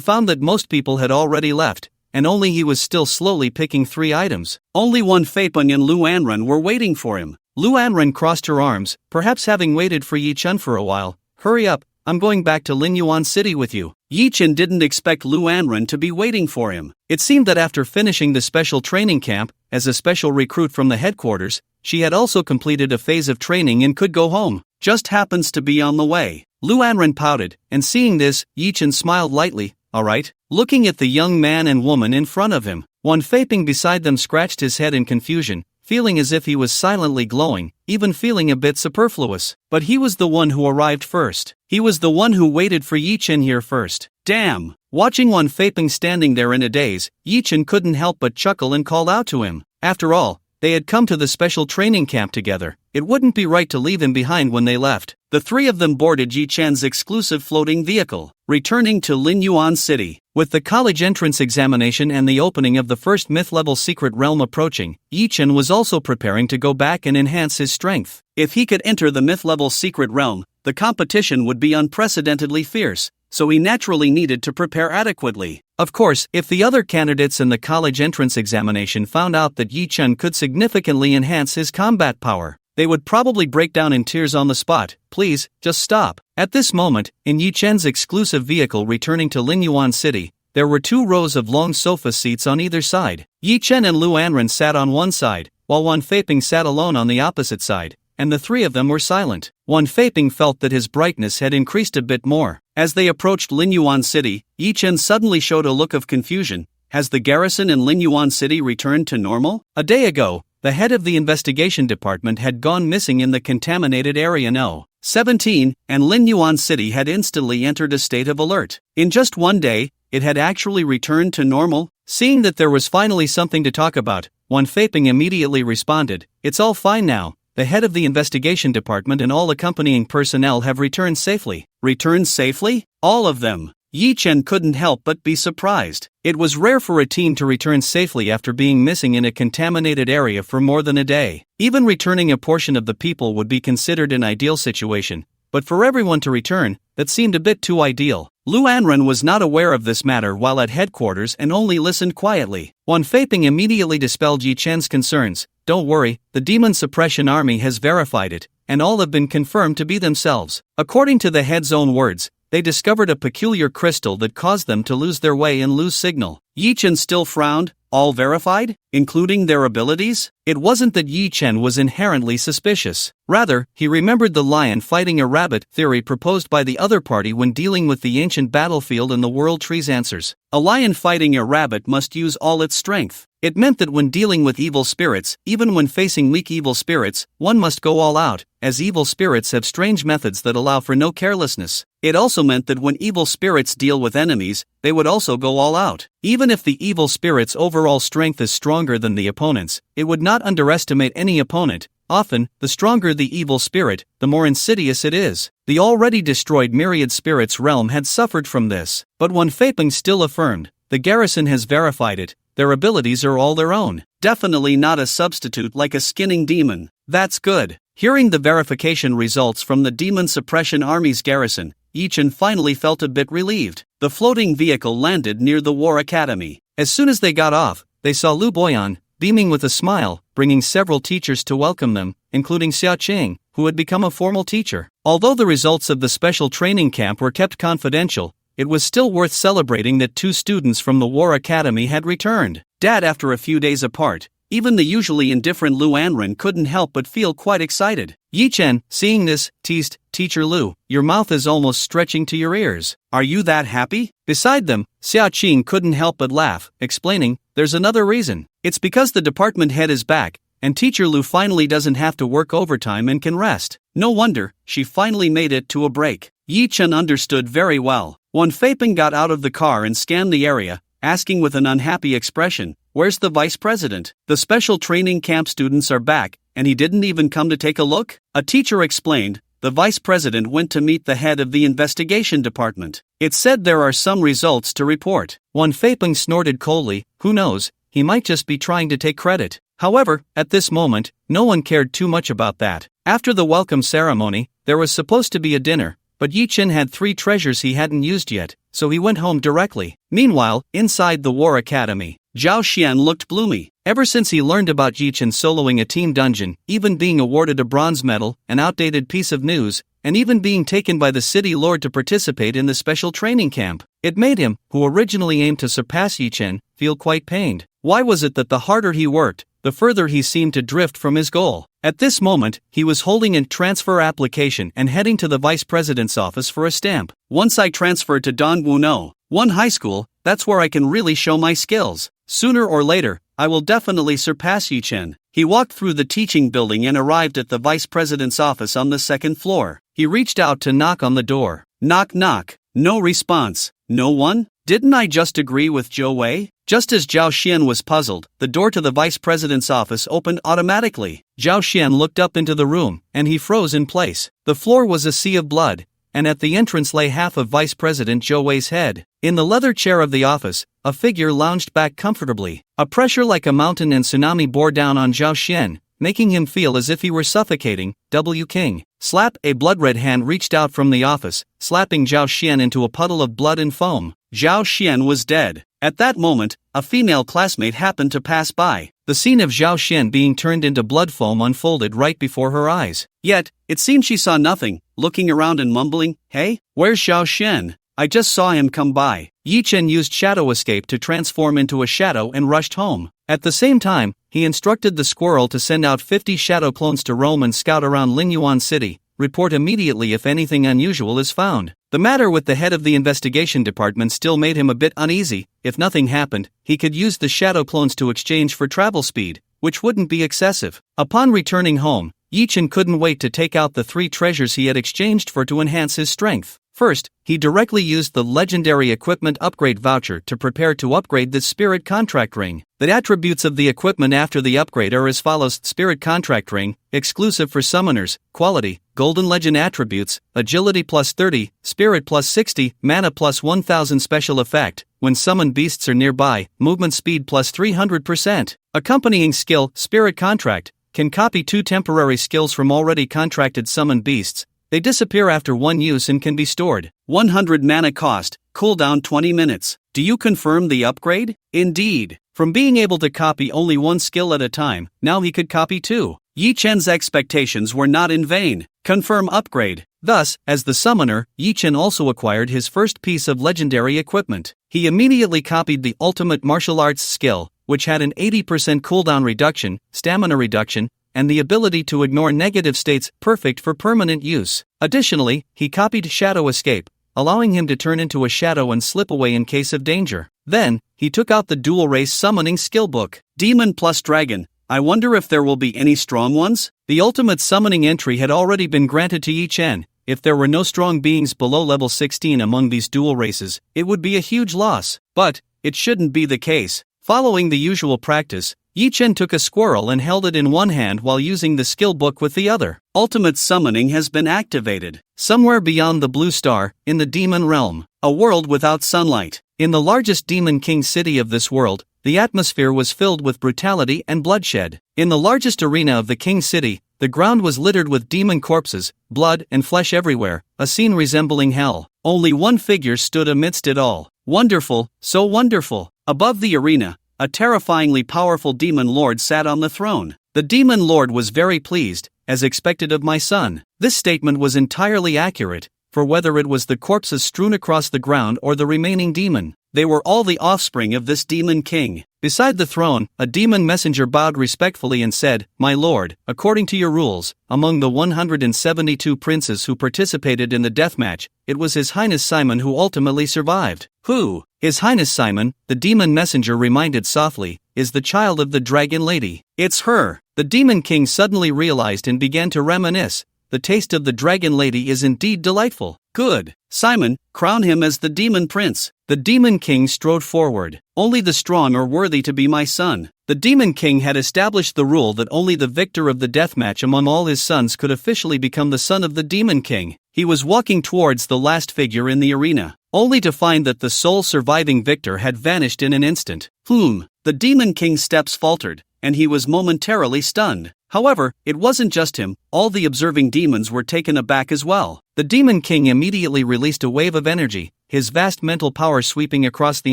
found that most people had already left, and only he was still slowly picking 3 items. Only one Feipeng and Lu Anren were waiting for him. Lu Anren crossed her arms, perhaps having waited for Yi Chen for a while. Hurry up, I'm going back to Linyuan City with you. Yi Chen didn't expect Lu Anren to be waiting for him. It seemed that after finishing the special training camp, as a special recruit from the headquarters, she had also completed a phase of training and could go home. Just happens to be on the way. Lu Anren pouted, and seeing this, Yi Chen smiled lightly. Alright. Looking at the young man and woman in front of him, One Faping beside them scratched his head in confusion, feeling as if he was silently glowing, even feeling a bit superfluous. But he was the one who arrived first. He was the one who waited for Yi Chen here first. Damn! Watching One Faping standing there in a daze, Yi Chen couldn't help but chuckle and call out to him. After all, they had come to the special training camp together. It wouldn't be right to leave him behind when they left. The three of them boarded Yi Chen's exclusive floating vehicle, returning to Linyuan City. With the college entrance examination and the opening of the first myth-level secret realm approaching, Yi Chen was also preparing to go back and enhance his strength. If he could enter the myth-level secret realm, the competition would be unprecedentedly fierce, so he naturally needed to prepare adequately. Of course, if the other candidates in the college entrance examination found out that Yi Chen could significantly enhance his combat power, they would probably break down in tears on the spot. Please, just stop. At this moment, in Yi Chen's exclusive vehicle returning to Linyuan City, there were 2 rows of long sofa seats on either side. Yi Chen and Lu Anren sat on one side, while One Faping sat alone on the opposite side, and the three of them were silent. One Faping felt that his brightness had increased a bit more. As they approached Linyuan City, Yi Chen suddenly showed a look of confusion. Has the garrison in Linyuan City returned to normal? A day ago, the head of the investigation department had gone missing in the contaminated area No. 17, and Linyuan City had instantly entered a state of alert. In just one day, it had actually returned to normal. Seeing that there was finally something to talk about, One Faping immediately responded, "It's all fine now. The head of the investigation department and all accompanying personnel have returned safely." Returned safely? All of them? Yi Chen couldn't help but be surprised. It was rare for a team to return safely after being missing in a contaminated area for more than a day. Even returning a portion of the people would be considered an ideal situation, but for everyone to return, that seemed a bit too ideal. Lu Anren was not aware of this matter while at headquarters and only listened quietly. One Faping immediately dispelled Yi Chen's concerns. "Don't worry, the Demon Suppression Army has verified it, and all have been confirmed to be themselves." According to the head's own words, they discovered a peculiar crystal that caused them to lose their way and lose signal. Yi Chen still frowned. All verified? Including their abilities? It wasn't that Yi Chen was inherently suspicious. Rather, he remembered the lion fighting a rabbit theory proposed by the other party when dealing with the ancient battlefield and the world tree's answers. A lion fighting a rabbit must use all its strength. It meant that when dealing with evil spirits, even when facing weak evil spirits, one must go all out, as evil spirits have strange methods that allow for no carelessness. It also meant that when evil spirits deal with enemies, they would also go all out. Even if the evil spirit's overall strength is stronger than the opponent's, it would not underestimate any opponent. Often, the stronger the evil spirit, the more insidious it is. The already destroyed Myriad Spirits realm had suffered from this, but One Faping still affirmed, "The garrison has verified it. Their abilities are all their own. Definitely not a substitute like a skinning demon." That's good. Hearing the verification results from the Demon Suppression Army's garrison, Yi Chen finally felt a bit relieved. The floating vehicle landed near the War Academy. As soon as they got off, they saw Lu Boyan, beaming with a smile, bringing several teachers to welcome them, including Xia Qing, who had become a formal teacher. Although the results of the special training camp were kept confidential, it was still worth celebrating that 2 students from the War Academy had returned. Dad, after a few days apart, even the usually indifferent Lu Anren couldn't help but feel quite excited. Yi Chen, seeing this, teased, "Teacher Lu, your mouth is almost stretching to your ears. Are you that happy?" Beside them, Xia Qing couldn't help but laugh, explaining, "There's another reason. It's because the department head is back, and Teacher Lu finally doesn't have to work overtime and can rest. No wonder, she finally made it to a break." Yi Chen understood very well. One Faping got out of the car and scanned the area, asking with an unhappy expression, "Where's the vice president? The special training camp students are back, and he didn't even come to take a look?" A teacher explained, "The vice president went to meet the head of the investigation department. It said there are some results to report." One Faping snorted coldly, "Who knows, he might just be trying to take credit." However, at this moment, no one cared too much about that. After the welcome ceremony, there was supposed to be a dinner, but Yi Chen had 3 treasures he hadn't used yet, so he went home directly. Meanwhile, inside the War Academy, Zhao Xian looked gloomy. Ever since he learned about Yi Chen soloing a team dungeon, even being awarded a bronze medal, an outdated piece of news, and even being taken by the city lord to participate in the special training camp, it made him, who originally aimed to surpass Yi Chen, feel quite pained. Why was it that the harder he worked, the further he seemed to drift from his goal? At this moment, he was holding a transfer application and heading to the vice president's office for a stamp. "Once I transfer to Dongwuno, one high school, That's where I can really show my skills. Sooner or later, I will definitely surpass Yichen. He walked through the teaching building and arrived at the vice president's office on the second floor. He reached out to knock on the door. Knock knock. No response. No one? Didn't I just agree with Zhou Wei? Just as Zhao Xian was puzzled, the door to the vice president's office opened automatically. Zhao Xian looked up into the room, and he froze in place. The floor was a sea of blood, and at the entrance lay half of Vice President Zhou Wei's head. In the leather chair of the office, a figure lounged back comfortably. A pressure like a mountain and tsunami bore down on Zhao Xian, making him feel as if he were suffocating. W. King. Slap! A blood-red hand reached out from the office, slapping Zhao Xian into a puddle of blood and foam. Zhao Xian was dead. At that moment, a female classmate happened to pass by. The scene of Zhao Xian being turned into blood foam unfolded right before her eyes. Yet, it seemed she saw nothing, looking around and mumbling, "Hey, where's Zhao Xian? I just saw him come by." Yichen used Shadow Escape to transform into a shadow and rushed home. At the same time, he instructed the squirrel to send out 50 shadow clones to roam and scout around Lingyuan City. Report immediately if anything unusual is found. The matter with the head of the investigation department still made him a bit uneasy. If nothing happened, he could use the shadow clones to exchange for travel speed, which wouldn't be excessive. Upon returning home, Yichen couldn't wait to take out the 3 treasures he had exchanged for to enhance his strength. First, he directly used the legendary equipment upgrade voucher to prepare to upgrade the spirit contract ring. The attributes of the equipment after the upgrade are as follows: spirit contract ring, exclusive for summoners, quality, golden legend attributes, agility plus 30, spirit plus 60, mana plus 1000 special effect, when summoned beasts are nearby, movement speed plus 300%. Accompanying skill, spirit contract, can copy 2 temporary skills from already contracted summoned beasts. They disappear after 1 use and can be stored. 100 mana cost, cooldown 20 minutes. Do you confirm the upgrade? Indeed. From being able to copy only 1 skill at a time, now he could copy 2. Yichen's expectations were not in vain. Confirm upgrade. Thus, as the summoner, Yichen also acquired his first piece of legendary equipment. He immediately copied the ultimate martial arts skill, which had an 80% cooldown reduction, stamina reduction, and the ability to ignore negative states, perfect for permanent use. Additionally, he copied Shadow Escape, allowing him to turn into a shadow and slip away in case of danger. Then, he took out the dual race summoning skill book. Demon plus Dragon. I wonder if there will be any strong ones? The ultimate summoning entry had already been granted to Yichen. If there were no strong beings below level 16 among these dual races, it would be a huge loss. But, it shouldn't be the case. Following the usual practice, Yichen took a squirrel and held it in one hand while using the skill book with the other. Ultimate summoning has been activated. Somewhere beyond the blue star, in the demon realm, a world without sunlight. In the largest demon king city of this world, the atmosphere was filled with brutality and bloodshed. In the largest arena of the king city, the ground was littered with demon corpses, blood and flesh everywhere, a scene resembling hell. Only one figure stood amidst it all. Wonderful, so wonderful. Above the arena, a terrifyingly powerful demon lord sat on the throne. The demon lord was very pleased, as expected of my son. This statement was entirely accurate, for whether it was the corpses strewn across the ground or the remaining demon, they were all the offspring of this demon king. Beside the throne, a demon messenger bowed respectfully and said, "My lord, according to your rules, among the 172 princes who participated in the deathmatch, it was His Highness Simon who ultimately survived." "Who?" "His Highness Simon," the demon messenger reminded softly, "is the child of the dragon lady." "It's her." The demon king suddenly realized and began to reminisce. The taste of the dragon lady is indeed delightful. "Good. Simon, crown him as the demon prince." The demon king strode forward. "Only the strong are worthy to be my son." The demon king had established the rule that only the victor of the deathmatch among all his sons could officially become the son of the demon king. He was walking towards the last figure in the arena, only to find that the sole surviving victor had vanished in an instant. The demon king's steps faltered, and he was momentarily stunned. However, it wasn't just him, all the observing demons were taken aback as well. The demon king immediately released a wave of energy, his vast mental power sweeping across the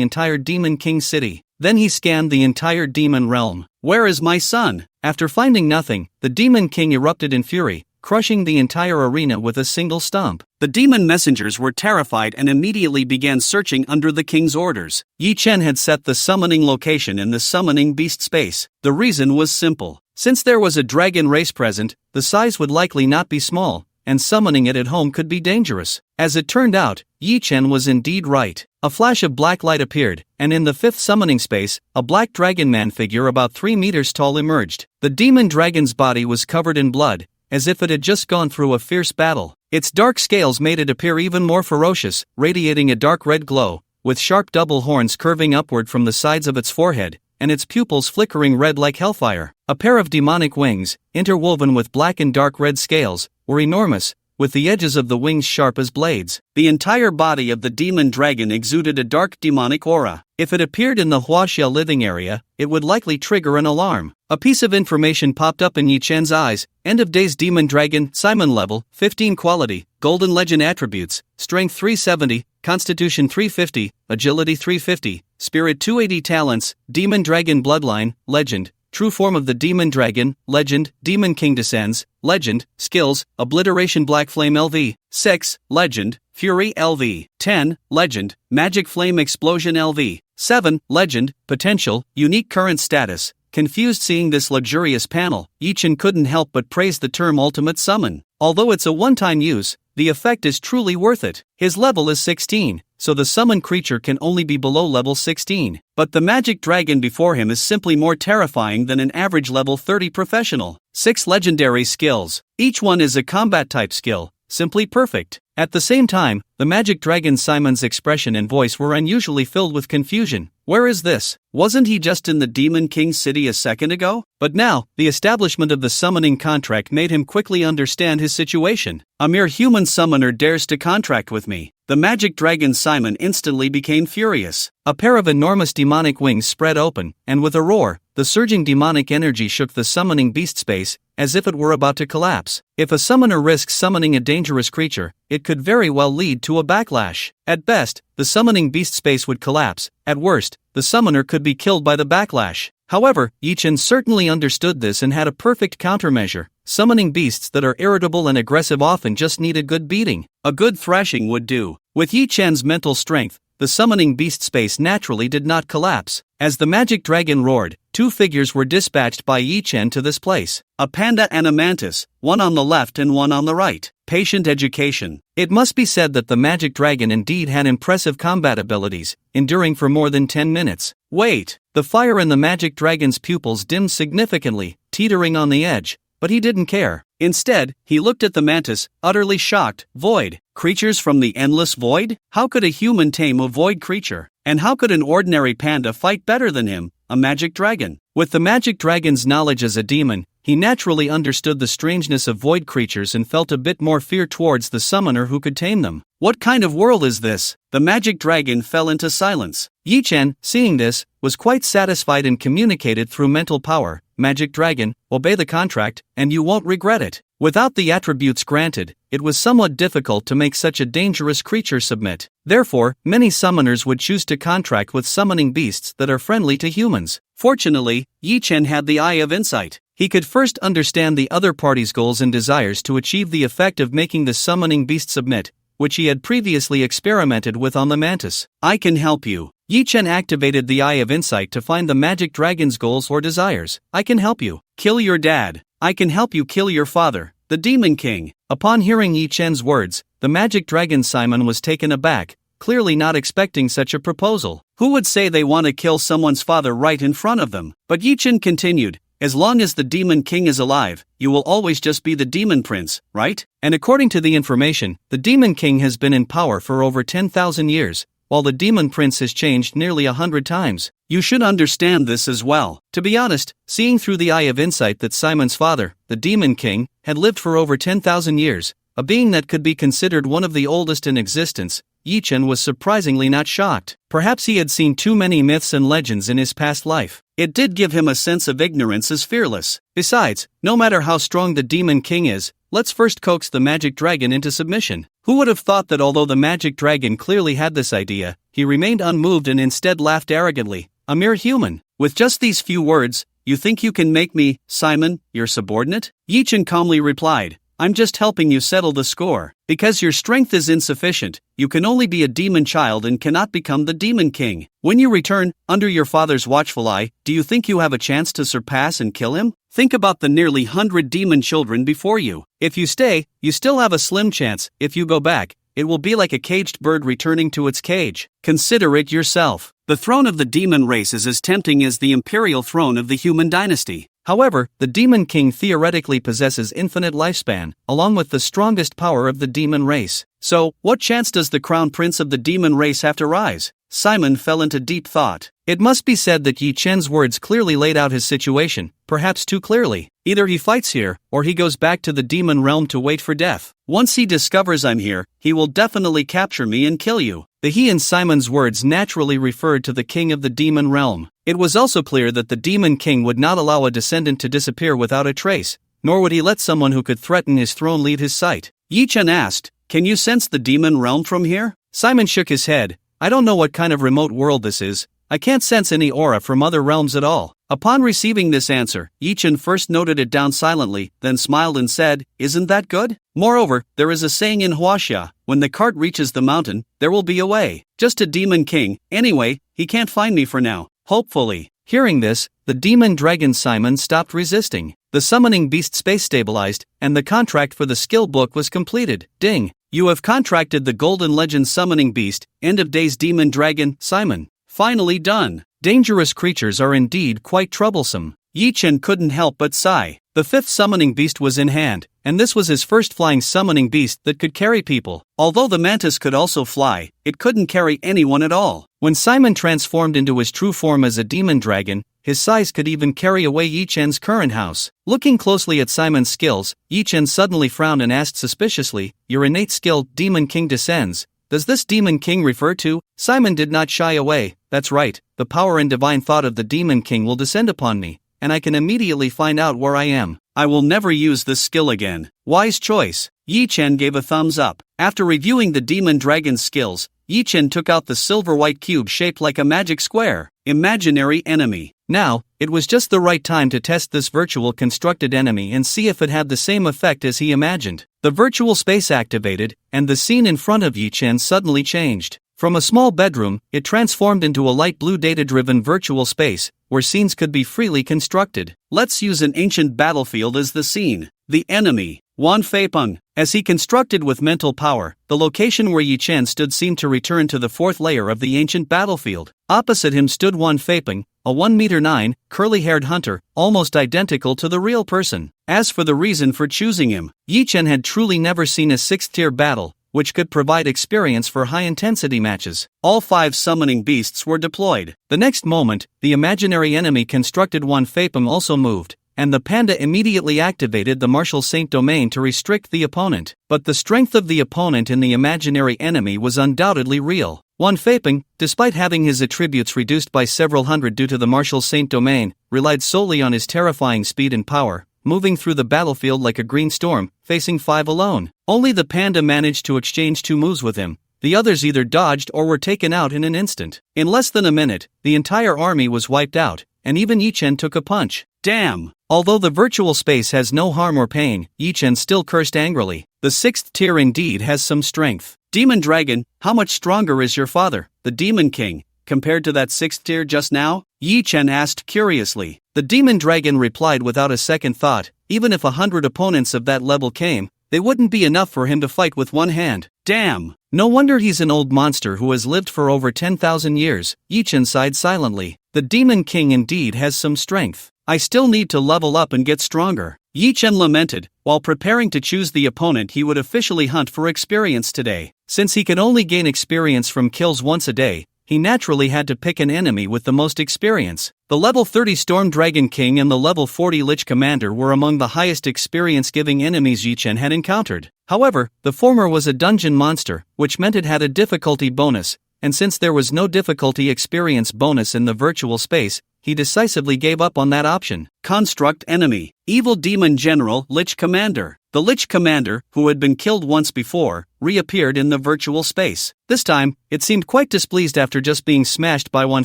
entire demon king city. Then he scanned the entire demon realm. "Where is my son?" After finding nothing, the demon king erupted in fury, crushing the entire arena with a single stomp. The demon messengers were terrified and immediately began searching under the king's orders. Yichen had set the summoning location in the summoning beast space. The reason was simple. Since there was a dragon race present, the size would likely not be small, and summoning it at home could be dangerous. As it turned out, Yi Chen was indeed right. A flash of black light appeared, and in the fifth summoning space, a black dragon man figure about 3 meters tall emerged. The demon dragon's body was covered in blood, as if it had just gone through a fierce battle. Its dark scales made it appear even more ferocious, radiating a dark red glow, with sharp double horns curving upward from the sides of its forehead, and its pupils flickering red like hellfire. A pair of demonic wings, interwoven with black and dark red scales, were enormous, with the edges of the wings sharp as blades. The entire body of the demon dragon exuded a dark demonic aura. If it appeared in the Huaxia living area, it would likely trigger an alarm. A piece of information popped up in Yi Chen's eyes. End of days demon dragon, Simon level, 15 quality, golden legend attributes, strength 370, constitution 350, agility 350, spirit 280 talents, demon dragon bloodline, legend, true form of the demon dragon, legend, demon king descends, legend, skills, obliteration black flame LV, 6, legend, fury LV, 10, legend, magic flame explosion LV, 7, legend, potential, unique current status. Confused seeing this luxurious panel, Yi Chen couldn't help but praise the term ultimate summon. Although it's a one-time use, the effect is truly worth it. His level is 16, so the summoned creature can only be below level 16. But the magic dragon before him is simply more terrifying than an average level 30 professional. 6 legendary skills. Each one is a combat type skill, simply perfect. At the same time, the magic dragon Simon's expression and voice were unusually filled with confusion. Where is this? Wasn't he just in the Demon King's city a second ago? But now, the establishment of the summoning contract made him quickly understand his situation. A mere human summoner dares to contract with me. The magic dragon Simon instantly became furious. A pair of enormous demonic wings spread open, and with a roar, the surging demonic energy shook the summoning beast space, as if it were about to collapse. If a summoner risks summoning a dangerous creature, it could very well lead to a backlash. At best, the summoning beast space would collapse. At worst, the summoner could be killed by the backlash. However, Yi Chen certainly understood this and had a perfect countermeasure. Summoning beasts that are irritable and aggressive often just need a good beating. A good thrashing would do. With Yi Chen's mental strength, the summoning beast space naturally did not collapse. As the magic dragon roared, 2 figures were dispatched by Yi Chen to this place. A panda and a mantis, one on the left and one on the right. Patient education. It must be said that the magic dragon indeed had impressive combat abilities, enduring for more than 10 minutes. Wait, the fire in the magic dragon's pupils dimmed significantly, teetering on the edge, but he didn't care. Instead, he looked at the mantis, utterly shocked. Void. Creatures from the endless void? How could a human tame a void creature? And how could an ordinary panda fight better than him, a magic dragon? With the magic dragon's knowledge as a demon, he naturally understood the strangeness of void creatures and felt a bit more fear towards the summoner who could tame them. What kind of world is this? The magic dragon fell into silence. Yi Chen, seeing this, was quite satisfied and communicated through mental power. Magic dragon, obey the contract, and you won't regret it. Without the attributes granted, it was somewhat difficult to make such a dangerous creature submit. Therefore, many summoners would choose to contract with summoning beasts that are friendly to humans. Fortunately, Yi Chen had the eye of insight. He could first understand the other party's goals and desires to achieve the effect of making the summoning beast submit, which he had previously experimented with on the mantis. I can help you. Yi Chen activated the Eye of Insight to find the magic dragon's goals or desires. I can help you. Kill your dad. I can help you kill your father, the Demon King. Upon hearing Yi Chen's words, the magic dragon Simon was taken aback, clearly not expecting such a proposal. Who would say they want to kill someone's father right in front of them? But Yi Chen continued, as long as the Demon King is alive, you will always just be the Demon Prince, right? And according to the information, the Demon King has been in power for over 10,000 years, while the Demon Prince has changed nearly 100 times. You should understand this as well. To be honest, seeing through the Eye of Insight that Simon's father, the Demon King, had lived for over 10,000 years, a being that could be considered one of the oldest in existence, Yi Chen was surprisingly not shocked. Perhaps he had seen too many myths and legends in his past life. It did give him a sense of ignorance as fearless. Besides, no matter how strong the Demon King is, let's first coax the magic dragon into submission. Who would have thought that although the magic dragon clearly had this idea, he remained unmoved and instead laughed arrogantly. A mere human. With just these few words, you think you can make me, Simon, your subordinate? Yi Chen calmly replied, I'm just helping you settle the score. Because your strength is insufficient, you can only be a demon child and cannot become the demon king. When you return, under your father's watchful eye, do you think you have a chance to surpass and kill him? Think about the nearly 100 demon children before you. If you stay, you still have a slim chance. If you go back, it will be like a caged bird returning to its cage. Consider it yourself. The throne of the demon race is as tempting as the imperial throne of the human dynasty. However, the demon king theoretically possesses infinite lifespan, along with the strongest power of the demon race. So, what chance does the crown prince of the demon race have to rise? Simon fell into deep thought. It must be said that Yi Chen's words clearly laid out his situation, perhaps too clearly. Either he fights here, or he goes back to the demon realm to wait for death. Once he discovers I'm here, he will definitely capture me and kill you. The he in Simon's words naturally referred to the king of the demon realm. It was also clear that the demon king would not allow a descendant to disappear without a trace, nor would he let someone who could threaten his throne leave his sight. Yi Chen asked, "Can you sense the demon realm from here?" Simon shook his head. "I don't know what kind of remote world this is. I can't sense any aura from other realms at all." Upon receiving this answer, Yi Chen first noted it down silently, then smiled and said, "Isn't that good? Moreover, there is a saying in Huaxia, when the cart reaches the mountain, there will be a way. Just a demon king. Anyway, he can't find me for now. Hopefully." Hearing this, the demon dragon Simon stopped resisting. The summoning beast space stabilized, and the contract for the skill book was completed. Ding! You have contracted the Golden Legend summoning beast, end of days demon dragon, Simon. Finally done. Dangerous creatures are indeed quite troublesome. Yi Chen couldn't help but sigh. The fifth summoning beast was in hand, and this was his first flying summoning beast that could carry people. Although the mantis could also fly, it couldn't carry anyone at all. When Simon transformed into his true form as a demon dragon, his size could even carry away Yi Chen's current house. Looking closely at Simon's skills, Yi Chen suddenly frowned and asked suspiciously, "Your innate skill, Demon King descends. Does this Demon King refer to?" Simon did not shy away. "That's right, the power and divine thought of the Demon King will descend upon me, and I can immediately find out where I am. I will never use this skill again." Wise choice. Yi Chen gave a thumbs up. After reviewing the demon dragon's skills, Yi Chen took out the silver-white cube shaped like a magic square. Imaginary enemy. Now, it was just the right time to test this virtual constructed enemy and see if it had the same effect as he imagined. The virtual space activated, and the scene in front of Yi Chen suddenly changed. From a small bedroom, it transformed into a light blue data-driven virtual space, where scenes could be freely constructed. Let's use an ancient battlefield as the scene. The enemy, Wan Feipeng. As he constructed with mental power, the location where Yi Chen stood seemed to return to the fourth layer of the ancient battlefield. Opposite him stood Wan Feipeng, a 1'9", curly-haired hunter, almost identical to the real person. As for the reason for choosing him, Yi Chen had truly never seen a 6th-tier battle, which could provide experience for high-intensity matches. All 5 summoning beasts were deployed. The next moment, the imaginary enemy constructed Wan Feipeng also moved, and the panda immediately activated the Martial Saint domain to restrict the opponent. But the strength of the opponent in the imaginary enemy was undoubtedly real. Wan Feipeng, despite having his attributes reduced by several hundred due to the Martial Saint domain, relied solely on his terrifying speed and power, moving through the battlefield like a green storm, facing 5 alone. Only the panda managed to exchange 2 moves with him. The others either dodged or were taken out in an instant. In less than a minute, the entire army was wiped out, and even Yi Chen took a punch. Damn! Although the virtual space has no harm or pain, Yi Chen still cursed angrily. The 6th tier indeed has some strength. Demon Dragon, how much stronger is your father, the Demon King, compared to that 6th tier just now? Yi Chen asked curiously. The Demon Dragon replied without a second thought, even if 100 opponents of that level came, they wouldn't be enough for him to fight with one hand. Damn! No wonder he's an old monster who has lived for over 10,000 years, Yi Chen sighed silently. The Demon King indeed has some strength. I still need to level up and get stronger. Yi Chen lamented. While preparing to choose the opponent he would officially hunt for experience today. Since he could only gain experience from kills once a day, he naturally had to pick an enemy with the most experience. The level 30 Storm Dragon King and the level 40 Lich Commander were among the highest experience-giving enemies Yi Chen had encountered. However, the former was a dungeon monster, which meant it had a difficulty bonus, and since there was no difficulty experience bonus in the virtual space, he decisively gave up on that option. Construct enemy. Evil Demon General Lich Commander. The Lich Commander, who had been killed once before, reappeared in the virtual space. This time, it seemed quite displeased after just being smashed by Wan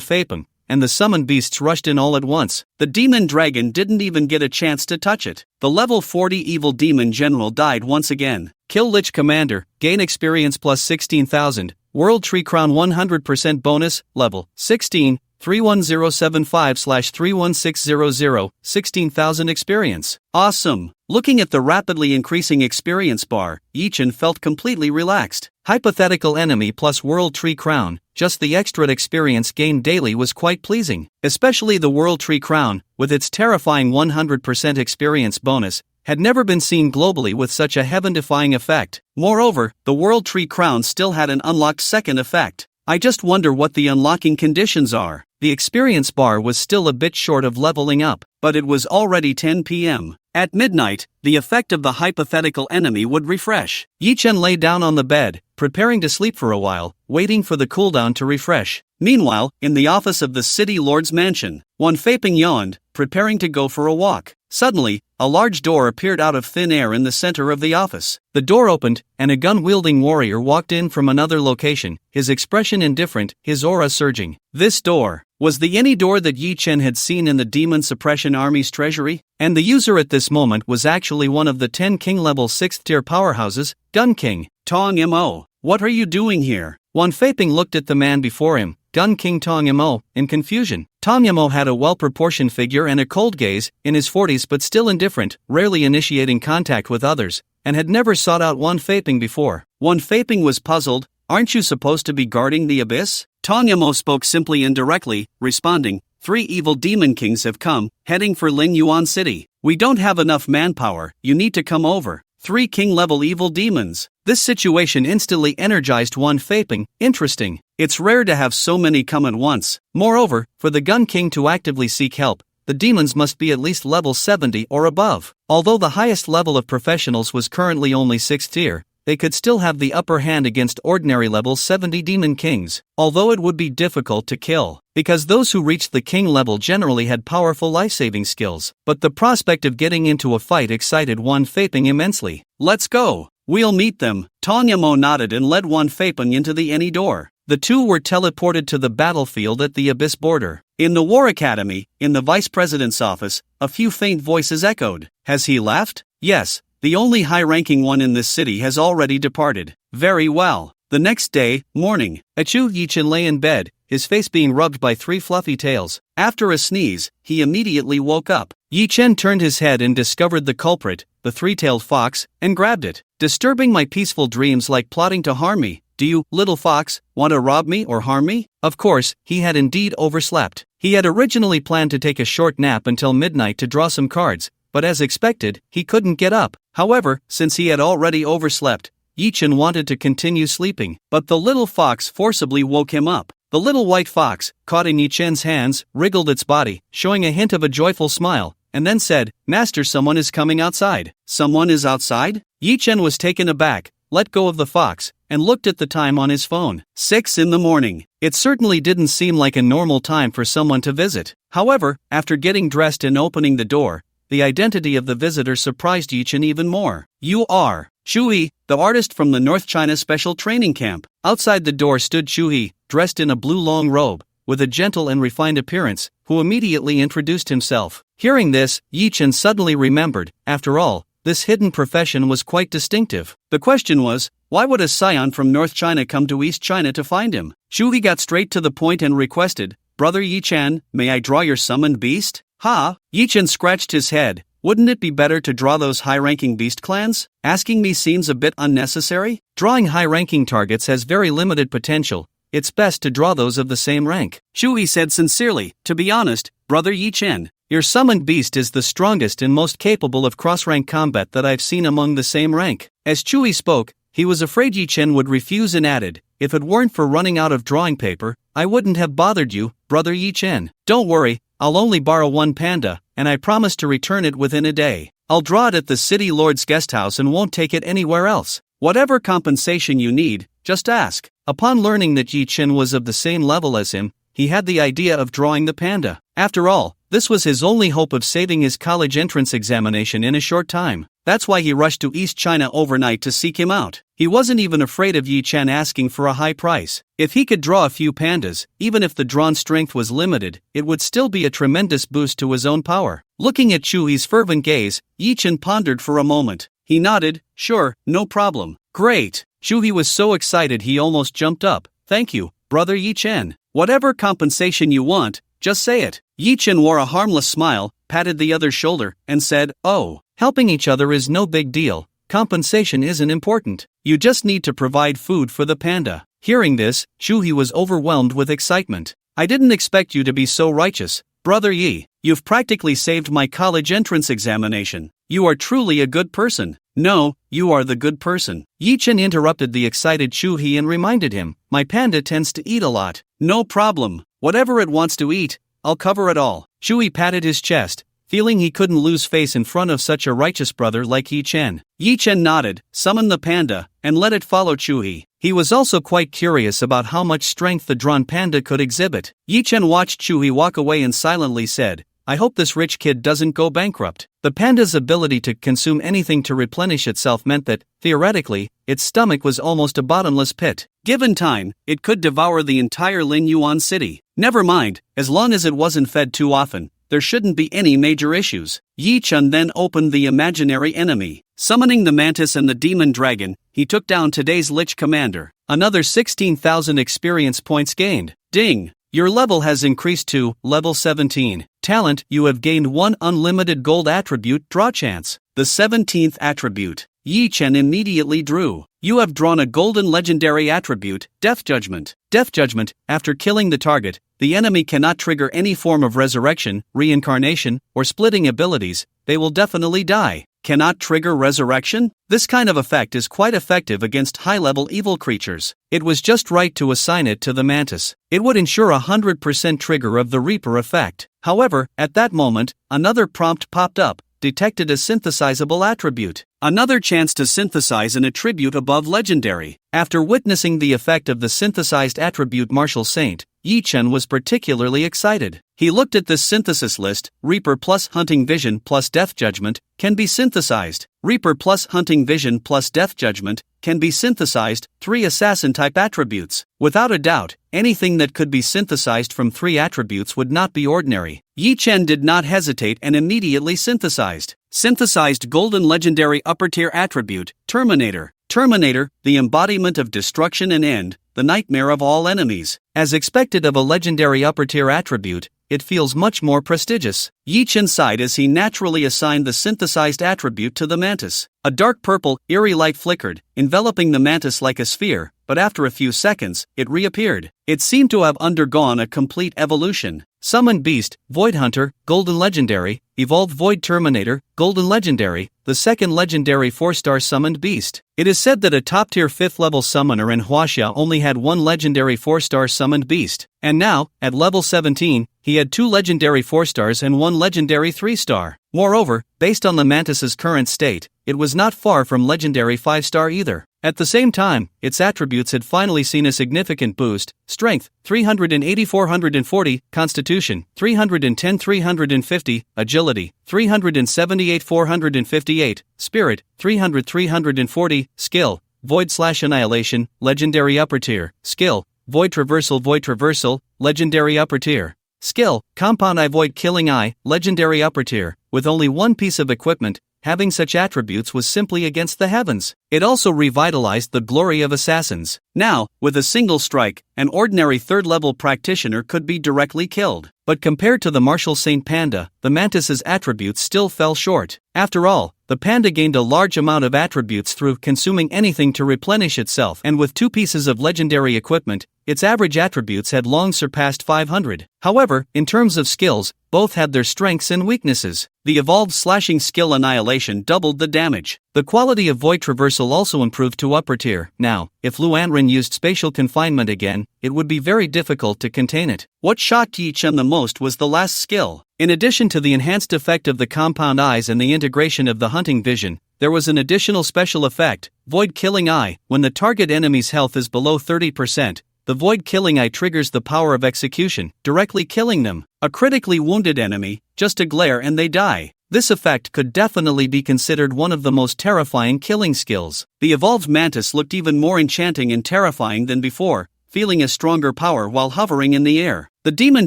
Feipeng, and the summoned beasts rushed in all at once. The demon dragon didn't even get a chance to touch it. The level 40 evil demon general died once again. Kill Lich Commander, gain experience plus 16,000, World Tree Crown 100% bonus, level 16, 31075/31600, 16,000 experience. Awesome! Looking at the rapidly increasing experience bar, Yi-chan felt completely relaxed. Hypothetical enemy plus World Tree Crown, just the extra experience gained daily was quite pleasing. Especially the World Tree Crown, with its terrifying 100% experience bonus, had never been seen globally with such a heaven-defying effect. Moreover, the World Tree Crown still had an unlocked second effect. I just wonder what the unlocking conditions are. The experience bar was still a bit short of leveling up, but it was already 10 p.m. At midnight, the effect of the hypothetical enemy would refresh. Yi-chan lay down on the bed, preparing to sleep for a while, waiting for the cooldown to refresh. Meanwhile, in the office of the city lord's mansion, Wan Feiping yawned, preparing to go for a walk. Suddenly, a large door appeared out of thin air in the center of the office. The door opened, and a gun-wielding warrior walked in from another location, his expression indifferent, his aura surging. This door was the any door that Yi-chan had seen in the Demon Suppression Army's treasury, and the user at this moment was actually one of the 10 King level 6th tier powerhouses, Gun King, Tong Mo. What are you doing here? Wan Feiping looked at the man before him, Gun King Tong Mo, in confusion. Tong Mo had a well-proportioned figure and a cold gaze, in his 40s but still indifferent, rarely initiating contact with others, and had never sought out Wan Feiping before. Wan Feiping was puzzled. Aren't you supposed to be guarding the abyss? Tong Mo spoke simply and directly, responding, 3 evil demon kings have come, heading for Ling Yuan City. We don't have enough manpower, you need to come over. 3 king-level evil demons. This situation instantly energized Wan Feiping. Interesting. It's rare to have so many come at once. Moreover, for the Gun King to actively seek help, the demons must be at least level 70 or above. Although the highest level of professionals was currently only 6th tier, they could still have the upper hand against ordinary level 70 demon kings, although it would be difficult to kill, because those who reached the king level generally had powerful life-saving skills. But the prospect of getting into a fight excited Wan Feiping immensely. Let's go! We'll meet them. Tong Mo nodded and led Wan Feiping into the any door. The two were teleported to the battlefield at the abyss border. In the War Academy, in the Vice President's office, a few faint voices echoed. Has he left? Yes. The only high-ranking one in this city has already departed. Very well. The next day, morning, Yi-chan lay in bed, his face being rubbed by 3 fluffy tails. After a sneeze, he immediately woke up. Yi-chan turned his head and discovered the culprit, the 3-tailed fox, and grabbed it. Disturbing my peaceful dreams like plotting to harm me. Do you, little fox, want to rob me or harm me? Of course, he had indeed overslept. He had originally planned to take a short nap until midnight to draw some cards, but as expected, he couldn't get up. However, since he had already overslept, Yi-chan wanted to continue sleeping, but the little fox forcibly woke him up. The little white fox, caught in Yi-chan's hands, wriggled its body, showing a hint of a joyful smile, and then said, Master, someone is coming outside. Someone is outside? Yi-chan was taken aback, let go of the fox, and looked at the time on his phone. 6 in the morning. It certainly didn't seem like a normal time for someone to visit. However, after getting dressed and opening the door, the identity of the visitor surprised Yi-chan even more. You are Shu-He, the artist from the North China Special Training Camp. Outside the door stood Shu-He, dressed in a blue long robe, with a gentle and refined appearance, who immediately introduced himself. Hearing this, Yi-chan suddenly remembered, after all, this hidden profession was quite distinctive. The question was, why would a scion from North China come to East China to find him? Shu-He got straight to the point and requested, Brother Yi-chan, may I draw your summoned beast? Ha! Yi-chan scratched his head. Wouldn't it be better to draw those high-ranking beast clans? Asking me seems a bit unnecessary. Drawing high-ranking targets has very limited potential. It's best to draw those of the same rank. Shu-He said sincerely, to be honest, Brother Yi-chan, your summoned beast is the strongest and most capable of cross-rank combat that I've seen among the same rank. As Shu-He spoke, he was afraid Yi-chan would refuse and added, if it weren't for running out of drawing paper, I wouldn't have bothered you, Brother Yi-chan. Don't worry, I'll only borrow 1 panda, and I promise to return it within a day. I'll draw it at the city lord's guest house and won't take it anywhere else. Whatever compensation you need, just ask. Upon learning that Yi-chan was of the same level as him, he had the idea of drawing the panda. After all, This was his only hope of saving his college entrance examination in a short time. That's why he rushed to East China overnight to seek him out. He wasn't even afraid of Yi Chen asking for a high price. If he could draw a few pandas, even if the drawn strength was limited, it would still be a tremendous boost to his own power. Looking at Chu Yi's fervent gaze, Yi Chen pondered for a moment. He nodded, "Sure, no problem." "Great." Chu Yi was so excited he almost jumped up. "Thank you, brother Yi Chen. Whatever compensation you want, just say it." Yi Chen wore a harmless smile, patted the other's shoulder, and said, "Oh, helping each other is no big deal. Compensation isn't important. You just need to provide food for the panda." Hearing this, Chu Yi was overwhelmed with excitement. "I didn't expect you to be so righteous, brother Yi. You've practically saved my college entrance examination. You are truly a good person." "No, you are the good person." Yi Chen interrupted the excited Chu Yi and reminded him, "My panda tends to eat a lot." "No problem. Whatever it wants to eat, I'll cover it all." Chu Yi patted his chest, feeling he couldn't lose face in front of such a righteous brother like Yi Chen. Yi Chen nodded, summoned the panda, and let it follow Chu Yi. He was also quite curious about how much strength the drawn panda could exhibit. Yi Chen watched Chu Yi walk away and silently said, "I hope this rich kid doesn't go bankrupt." The panda's ability to consume anything to replenish itself meant that, theoretically, its stomach was almost a bottomless pit. Given time, it could devour the entire Lin Yuan city. Never mind, as long as it wasn't fed too often, there shouldn't be any major issues. Yi Chen then opened the imaginary enemy. Summoning the mantis and the demon dragon, he took down today's Lich commander. Another 16,000 experience points gained. Ding! Your level has increased to level 17. Talent, you have gained 1 unlimited gold attribute draw chance. The 17th attribute. Yi Chen immediately drew. You have drawn a golden legendary attribute, Death Judgment. Death Judgment, after killing the target, the enemy cannot trigger any form of resurrection, reincarnation, or splitting abilities. They will definitely die. Cannot trigger resurrection? This kind of effect is quite effective against high-level evil creatures. It was just right to assign it to the mantis. It would ensure 100% trigger of the Reaper effect. However, at that moment, another prompt popped up, detected a synthesizable attribute. Another chance to synthesize an attribute above legendary. After witnessing the effect of the synthesized attribute Martial Saint, Yi Chen was particularly excited. He looked at this synthesis list. Reaper plus Hunting Vision plus Death Judgment can be synthesized. Reaper plus Hunting Vision plus Death Judgment can be synthesized. 3 assassin-type attributes. Without a doubt, anything that could be synthesized from 3 attributes would not be ordinary. Yi Chen did not hesitate and immediately synthesized. Synthesized Golden Legendary Upper Tier Attribute, Terminator. Terminator, the embodiment of destruction and end, the nightmare of all enemies. As expected of a legendary upper tier attribute, it feels much more prestigious. Yi Chen sighed as he naturally assigned the synthesized attribute to the mantis. A dark purple, eerie light flickered, enveloping the mantis like a sphere, but after a few seconds, it reappeared. It seemed to have undergone a complete evolution. Summoned Beast, Void Hunter, Golden Legendary, Evolved Void Terminator, Golden Legendary, the second legendary 4-star Summoned Beast. It is said that a top-tier 5th-level summoner in Huaxia only had 1 legendary 4-star Summoned Beast, and now, at level 17, he had 2 legendary 4-stars and 1 legendary 3-star. Moreover, based on the mantis's current state, it was not far from legendary 5-star either. At the same time, its attributes had finally seen a significant boost: Strength, 380-440, Constitution, 310-350, Agility, 378-458, Spirit, 300-340, Skill, Void/Annihilation, Legendary Upper Tier, Skill, Void Traversal, Legendary Upper Tier. Skill, Compound Eye Void Killing Eye, Legendary Upper Tier. With only 1 piece of equipment, having such attributes was simply against the heavens. It also revitalized the glory of assassins. Now, with a single strike, an ordinary 3rd-level practitioner could be directly killed. But compared to the Martial Saint Panda, the mantis's attributes still fell short. After all, the panda gained a large amount of attributes through consuming anything to replenish itself, and with 2 pieces of legendary equipment, its average attributes had long surpassed 500. However, in terms of skills, both had their strengths and weaknesses. The evolved slashing skill Annihilation doubled the damage. The quality of Void Traversal also improved to upper tier. Now, if Lu Anren used spatial confinement again, it would be very difficult to contain it. What shocked Yi Chen the most was the last skill. In addition to the enhanced effect of the compound eyes and the integration of the hunting vision, there was an additional special effect, Void Killing Eye. When the target enemy's health is below 30%, the void killing eye triggers the power of execution, directly killing them. A critically wounded enemy, just a glare and they die. This effect could definitely be considered one of the most terrifying killing skills. The evolved mantis looked even more enchanting and terrifying than before, feeling a stronger power while hovering in the air. The demon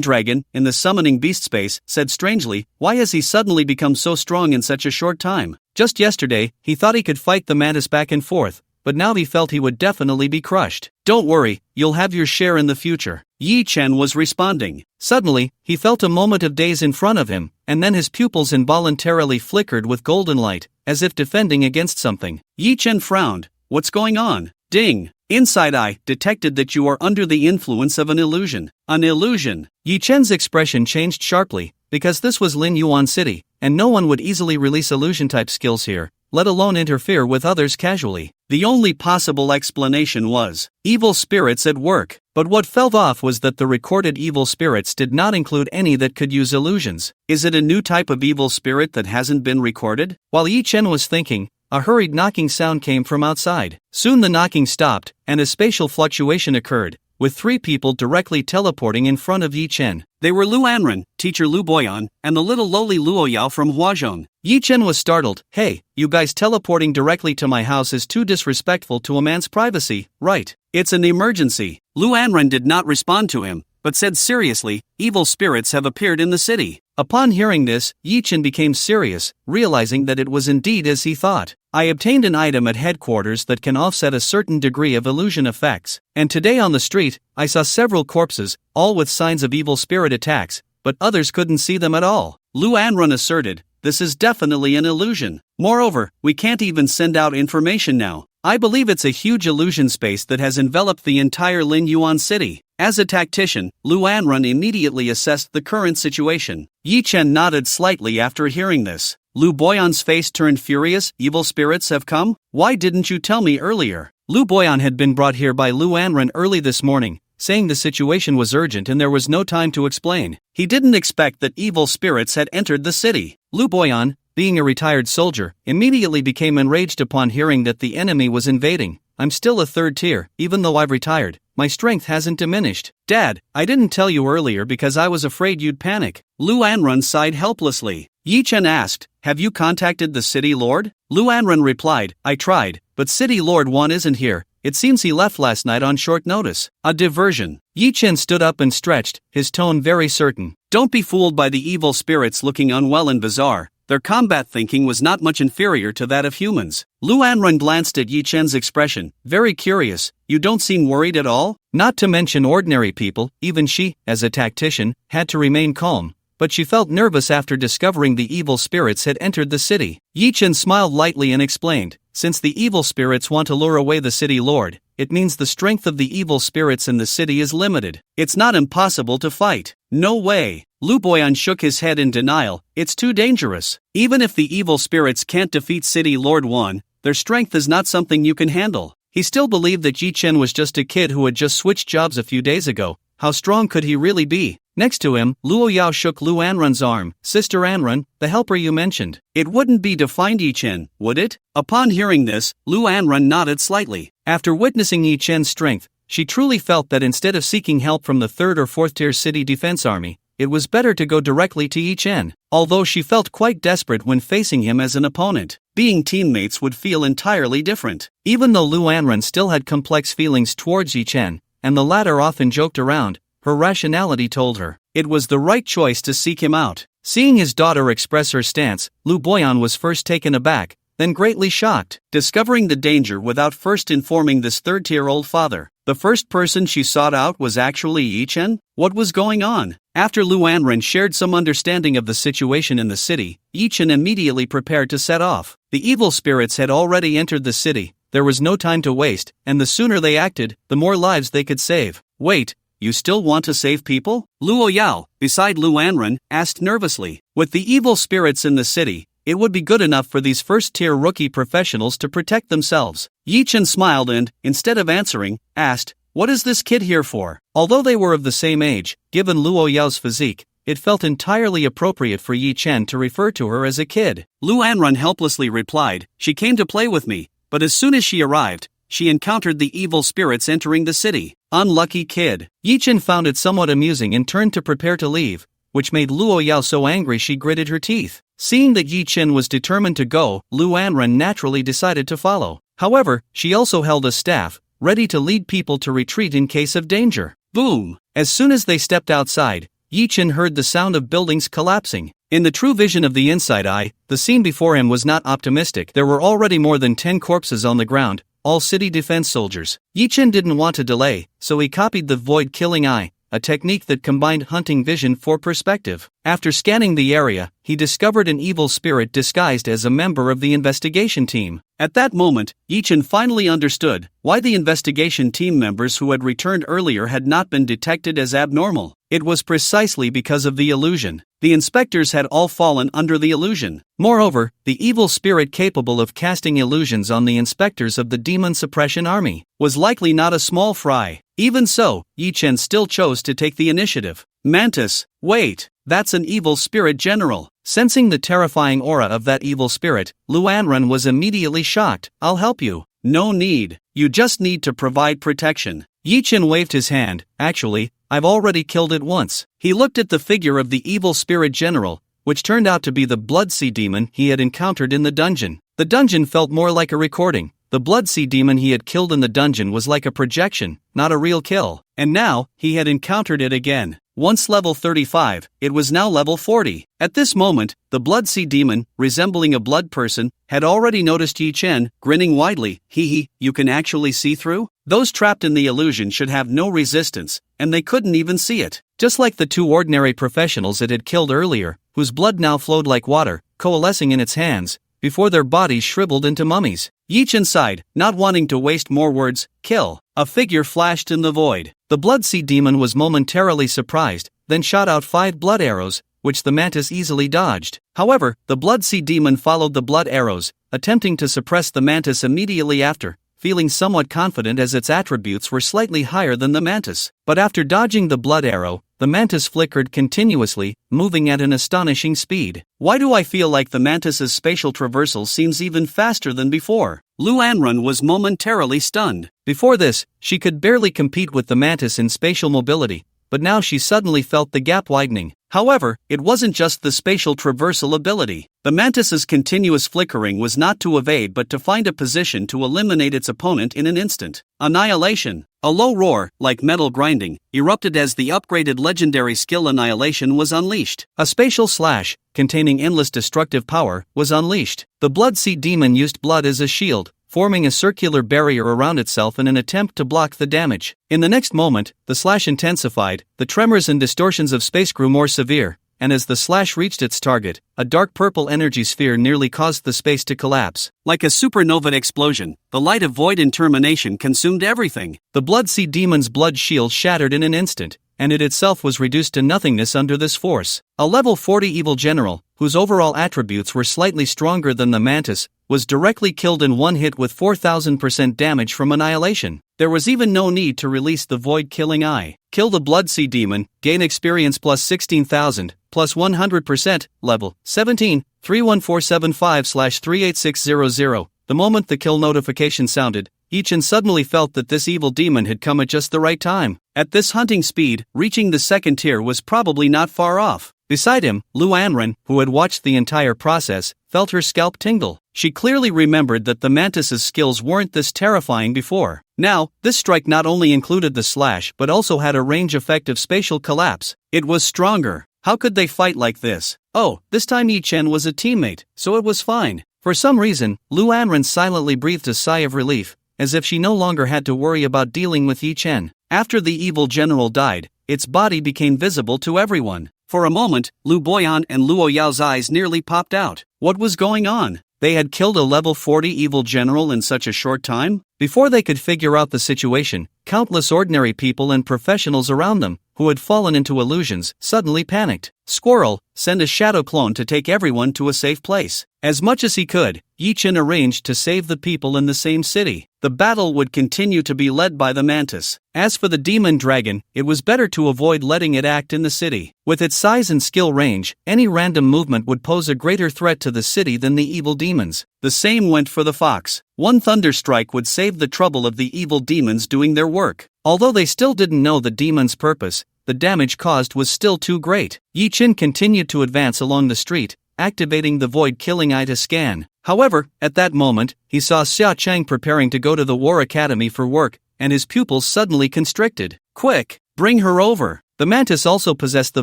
dragon, in the summoning beast space, said strangely, "Why has he suddenly become so strong in such a short time? Just yesterday, he thought he could fight the mantis back and forth, but now he felt he would definitely be crushed." "Don't worry, you'll have your share in the future," Yi Chen was responding. Suddenly, he felt a moment of daze in front of him, and then his pupils involuntarily flickered with golden light, as if defending against something. Yi Chen frowned. "What's going on?" Ding! Inside eye detected that you are under the influence of an illusion. An illusion. Yi Chen's expression changed sharply, because this was Lin Yuan City, and no one would easily release illusion-type skills here, let alone interfere with others casually. The only possible explanation was evil spirits at work. But what felt off was that the recorded evil spirits did not include any that could use illusions. Is it a new type of evil spirit that hasn't been recorded? While Yi Chen was thinking, a hurried knocking sound came from outside. Soon the knocking stopped, and a spatial fluctuation occurred, with 3 people directly teleporting in front of Yi Chen. They were Lu Anren, teacher Lu Boyan, and the little lowly Luo Yao from Huazhong. Yi Chen was startled. "Hey, you guys teleporting directly to my house is too disrespectful to a man's privacy, right? It's an emergency." Lu Anren did not respond to him, but said seriously, "Evil spirits have appeared in the city." Upon hearing this, Yi Chen became serious, realizing that it was indeed as he thought. "I obtained an item at headquarters that can offset a certain degree of illusion effects, and today on the street, I saw several corpses, all with signs of evil spirit attacks, but others couldn't see them at all." Lu Anren asserted, "This is definitely an illusion. Moreover, we can't even send out information now. I believe it's a huge illusion space that has enveloped the entire Lin Yuan city." As a tactician, Lu Anren immediately assessed the current situation. Yi Chen nodded slightly after hearing this. Lu Boyan's face turned furious. "Evil spirits have come? Why didn't you tell me earlier?" Lu Boyan had been brought here by Lu Anren early this morning, saying the situation was urgent and there was no time to explain. He didn't expect that evil spirits had entered the city. Lu Boyan, being a retired soldier, immediately became enraged upon hearing that the enemy was invading. "I'm still a 3rd tier, even though I've retired. My strength hasn't diminished." "Dad, I didn't tell you earlier because I was afraid you'd panic." Lu Anren sighed helplessly. Yi Chen asked, "Have you contacted the city lord?" Lu Anren replied, "I tried, but city lord 1 isn't here. It seems he left last night on short notice." A diversion. Yi Chen stood up and stretched, his tone very certain. "Don't be fooled by the evil spirits looking unwell and bizarre. Their combat thinking was not much inferior to that of humans." Lu Anren glanced at Yi Chen's expression, very curious. "You don't seem worried at all?" Not to mention ordinary people, even she, as a tactician, had to remain calm. But she felt nervous after discovering the evil spirits had entered the city. Yi Chen smiled lightly and explained, "Since the evil spirits want to lure away the city lord, it means the strength of the evil spirits in the city is limited. It's not impossible to fight." "No way." Lu Boyan shook his head in denial. "It's too dangerous. Even if the evil spirits can't defeat City Lord 1, their strength is not something you can handle." He still believed that Yi Chen was just a kid who had just switched jobs a few days ago. How strong could he really be? Next to him, Luo Yao shook Lu Anren's arm. "Sister Anren, the helper you mentioned. It wouldn't be defined Yi Chen, would it?" Upon hearing this, Lu Anren nodded slightly. After witnessing Yi Chen's strength, she truly felt that instead of seeking help from the 3rd or 4th tier city defense army, it was better to go directly to Yi Chen. Although she felt quite desperate when facing him as an opponent, being teammates would feel entirely different. Even though Lu Anren still had complex feelings towards Yi Chen, and the latter often joked around, her rationality told her it was the right choice to seek him out. Seeing his daughter express her stance, Lu Boyan was first taken aback, then greatly shocked, discovering the danger without first informing this 3rd-tier-old father. The first person she sought out was actually Yi Chen? What was going on? After Lu Anren shared some understanding of the situation in the city, Yi Chen immediately prepared to set off. The evil spirits had already entered the city. There was no time to waste, and the sooner they acted, the more lives they could save. "Wait, you still want to save people?" Luo Yao, beside Lu Anren, asked nervously. With the evil spirits in the city, it would be good enough for these first-tier rookie professionals to protect themselves. Yi Chen smiled and, instead of answering, asked, "What is this kid here for?" Although they were of the same age, given Luo Yao's physique, it felt entirely appropriate for Yi Chen to refer to her as a kid. Lu Anren helplessly replied, "She came to play with me, but as soon as she arrived, she encountered the evil spirits entering the city. Unlucky kid. Yi Chen found it somewhat amusing and turned to prepare to leave, which made Luo Yao so angry she gritted her teeth. Seeing that Yi Chen was determined to go, Lu Anren naturally decided to follow. However, she also held a staff, ready to lead people to retreat in case of danger. Boom! As soon as they stepped outside, Yi Chen heard the sound of buildings collapsing. In the true vision of the inside eye, the scene before him was not optimistic. There were already more than 10 corpses on the ground, all city defense soldiers. Yi Chen didn't want to delay, so he copied the void-killing eye, a technique that combined hunting vision for perspective. After scanning the area, he discovered an evil spirit disguised as a member of the investigation team. At that moment, Yi Chen finally understood why the investigation team members who had returned earlier had not been detected as abnormal. It was precisely because of the illusion. The inspectors had all fallen under the illusion. Moreover, the evil spirit capable of casting illusions on the inspectors of the Demon Suppression Army was likely not a small fry. Even so, Yi Chen still chose to take the initiative. Mantis, wait, that's an evil spirit general. Sensing the terrifying aura of that evil spirit, Lu Anren was immediately shocked. I'll help you. No need. You just need to provide protection. Yi Chen waved his hand. Actually, I've already killed it once. He looked at the figure of the evil spirit general, which turned out to be the Blood Sea Demon he had encountered in the dungeon. The dungeon felt more like a recording. The Blood Sea Demon he had killed in the dungeon was like a projection, not a real kill. And now, he had encountered it again. Once level 35, it was now level 40. At this moment, the Blood Sea Demon, resembling a blood person, had already noticed Yi Chen, grinning widely. Hee, you can actually see through? Those trapped in the illusion should have no resistance, and they couldn't even see it. Just like the two ordinary professionals it had killed earlier, whose blood now flowed like water, coalescing in its hands, before their bodies shriveled into mummies. Yi Chen sighed, not wanting to waste more words. Kill. A figure flashed in the void. The Blood Sea Demon was momentarily surprised, then shot out 5 blood arrows, which the mantis easily dodged. However, the Blood Sea Demon followed the blood arrows, attempting to suppress the mantis immediately after, feeling somewhat confident as its attributes were slightly higher than the mantis. But after dodging the blood arrow, the mantis flickered continuously, moving at an astonishing speed. Why do I feel like the mantis's spatial traversal seems even faster than before? Lu Anren was momentarily stunned. Before this, she could barely compete with the mantis in spatial mobility, but now she suddenly felt the gap widening. However, it wasn't just the spatial traversal ability. The mantis's continuous flickering was not to evade but to find a position to eliminate its opponent in an instant. Annihilation. A low roar, like metal grinding, erupted as the upgraded legendary skill Annihilation was unleashed. A spatial slash, containing endless destructive power, was unleashed. The Blood Sea Demon used blood as a shield, forming a circular barrier around itself in an attempt to block the damage. In the next moment, the slash intensified, the tremors and distortions of space grew more severe, and as the slash reached its target, a dark purple energy sphere nearly caused the space to collapse. Like a supernova explosion, the light of void and termination consumed everything. The Blood Sea Demon's blood shield shattered in an instant, and it itself was reduced to nothingness under this force. A level 40 evil general, whose overall attributes were slightly stronger than the mantis, was directly killed in one hit with 4000% damage from Annihilation. There was even no need to release the void-killing eye. Kill the Blood Sea Demon, gain experience plus 16,000, plus 100%, level 17, 31475/38600. The moment the kill notification sounded, Yi Chen suddenly felt that this evil demon had come at just the right time. At this hunting speed, reaching the second tier was probably not far off. Beside him, Lu Anren, who had watched the entire process, felt her scalp tingle. She clearly remembered that the mantis's skills weren't this terrifying before. Now, this strike not only included the slash but also had a range effect of spatial collapse. It was stronger. How could they fight like this? Oh, this time Yi Chen was a teammate, so it was fine. For some reason, Lu Anren silently breathed a sigh of relief, as if she no longer had to worry about dealing with Yi Chen. After the evil general died, its body became visible to everyone. For a moment, Lu Boyan and Luo Yao's eyes nearly popped out. What was going on? They had killed a level 40 evil general in such a short time? Before they could figure out the situation, countless ordinary people and professionals around them, who had fallen into illusions, suddenly panicked. Squirrel, send a shadow clone to take everyone to a safe place. As much as he could, Yi Chen arranged to save the people in the same city. The battle would continue to be led by the mantis. As for the demon dragon, it was better to avoid letting it act in the city. With its size and skill range, any random movement would pose a greater threat to the city than the evil demons. The same went for the fox. One thunderstrike would save the trouble of the evil demons doing their work. Although they still didn't know the demon's purpose, the damage caused was still too great. Yi Chen continued to advance along the street, activating the void-killing eye to scan. However, at that moment, he saw Xia Chang preparing to go to the War Academy for work, and his pupils suddenly constricted. Quick, bring her over. The mantis also possessed the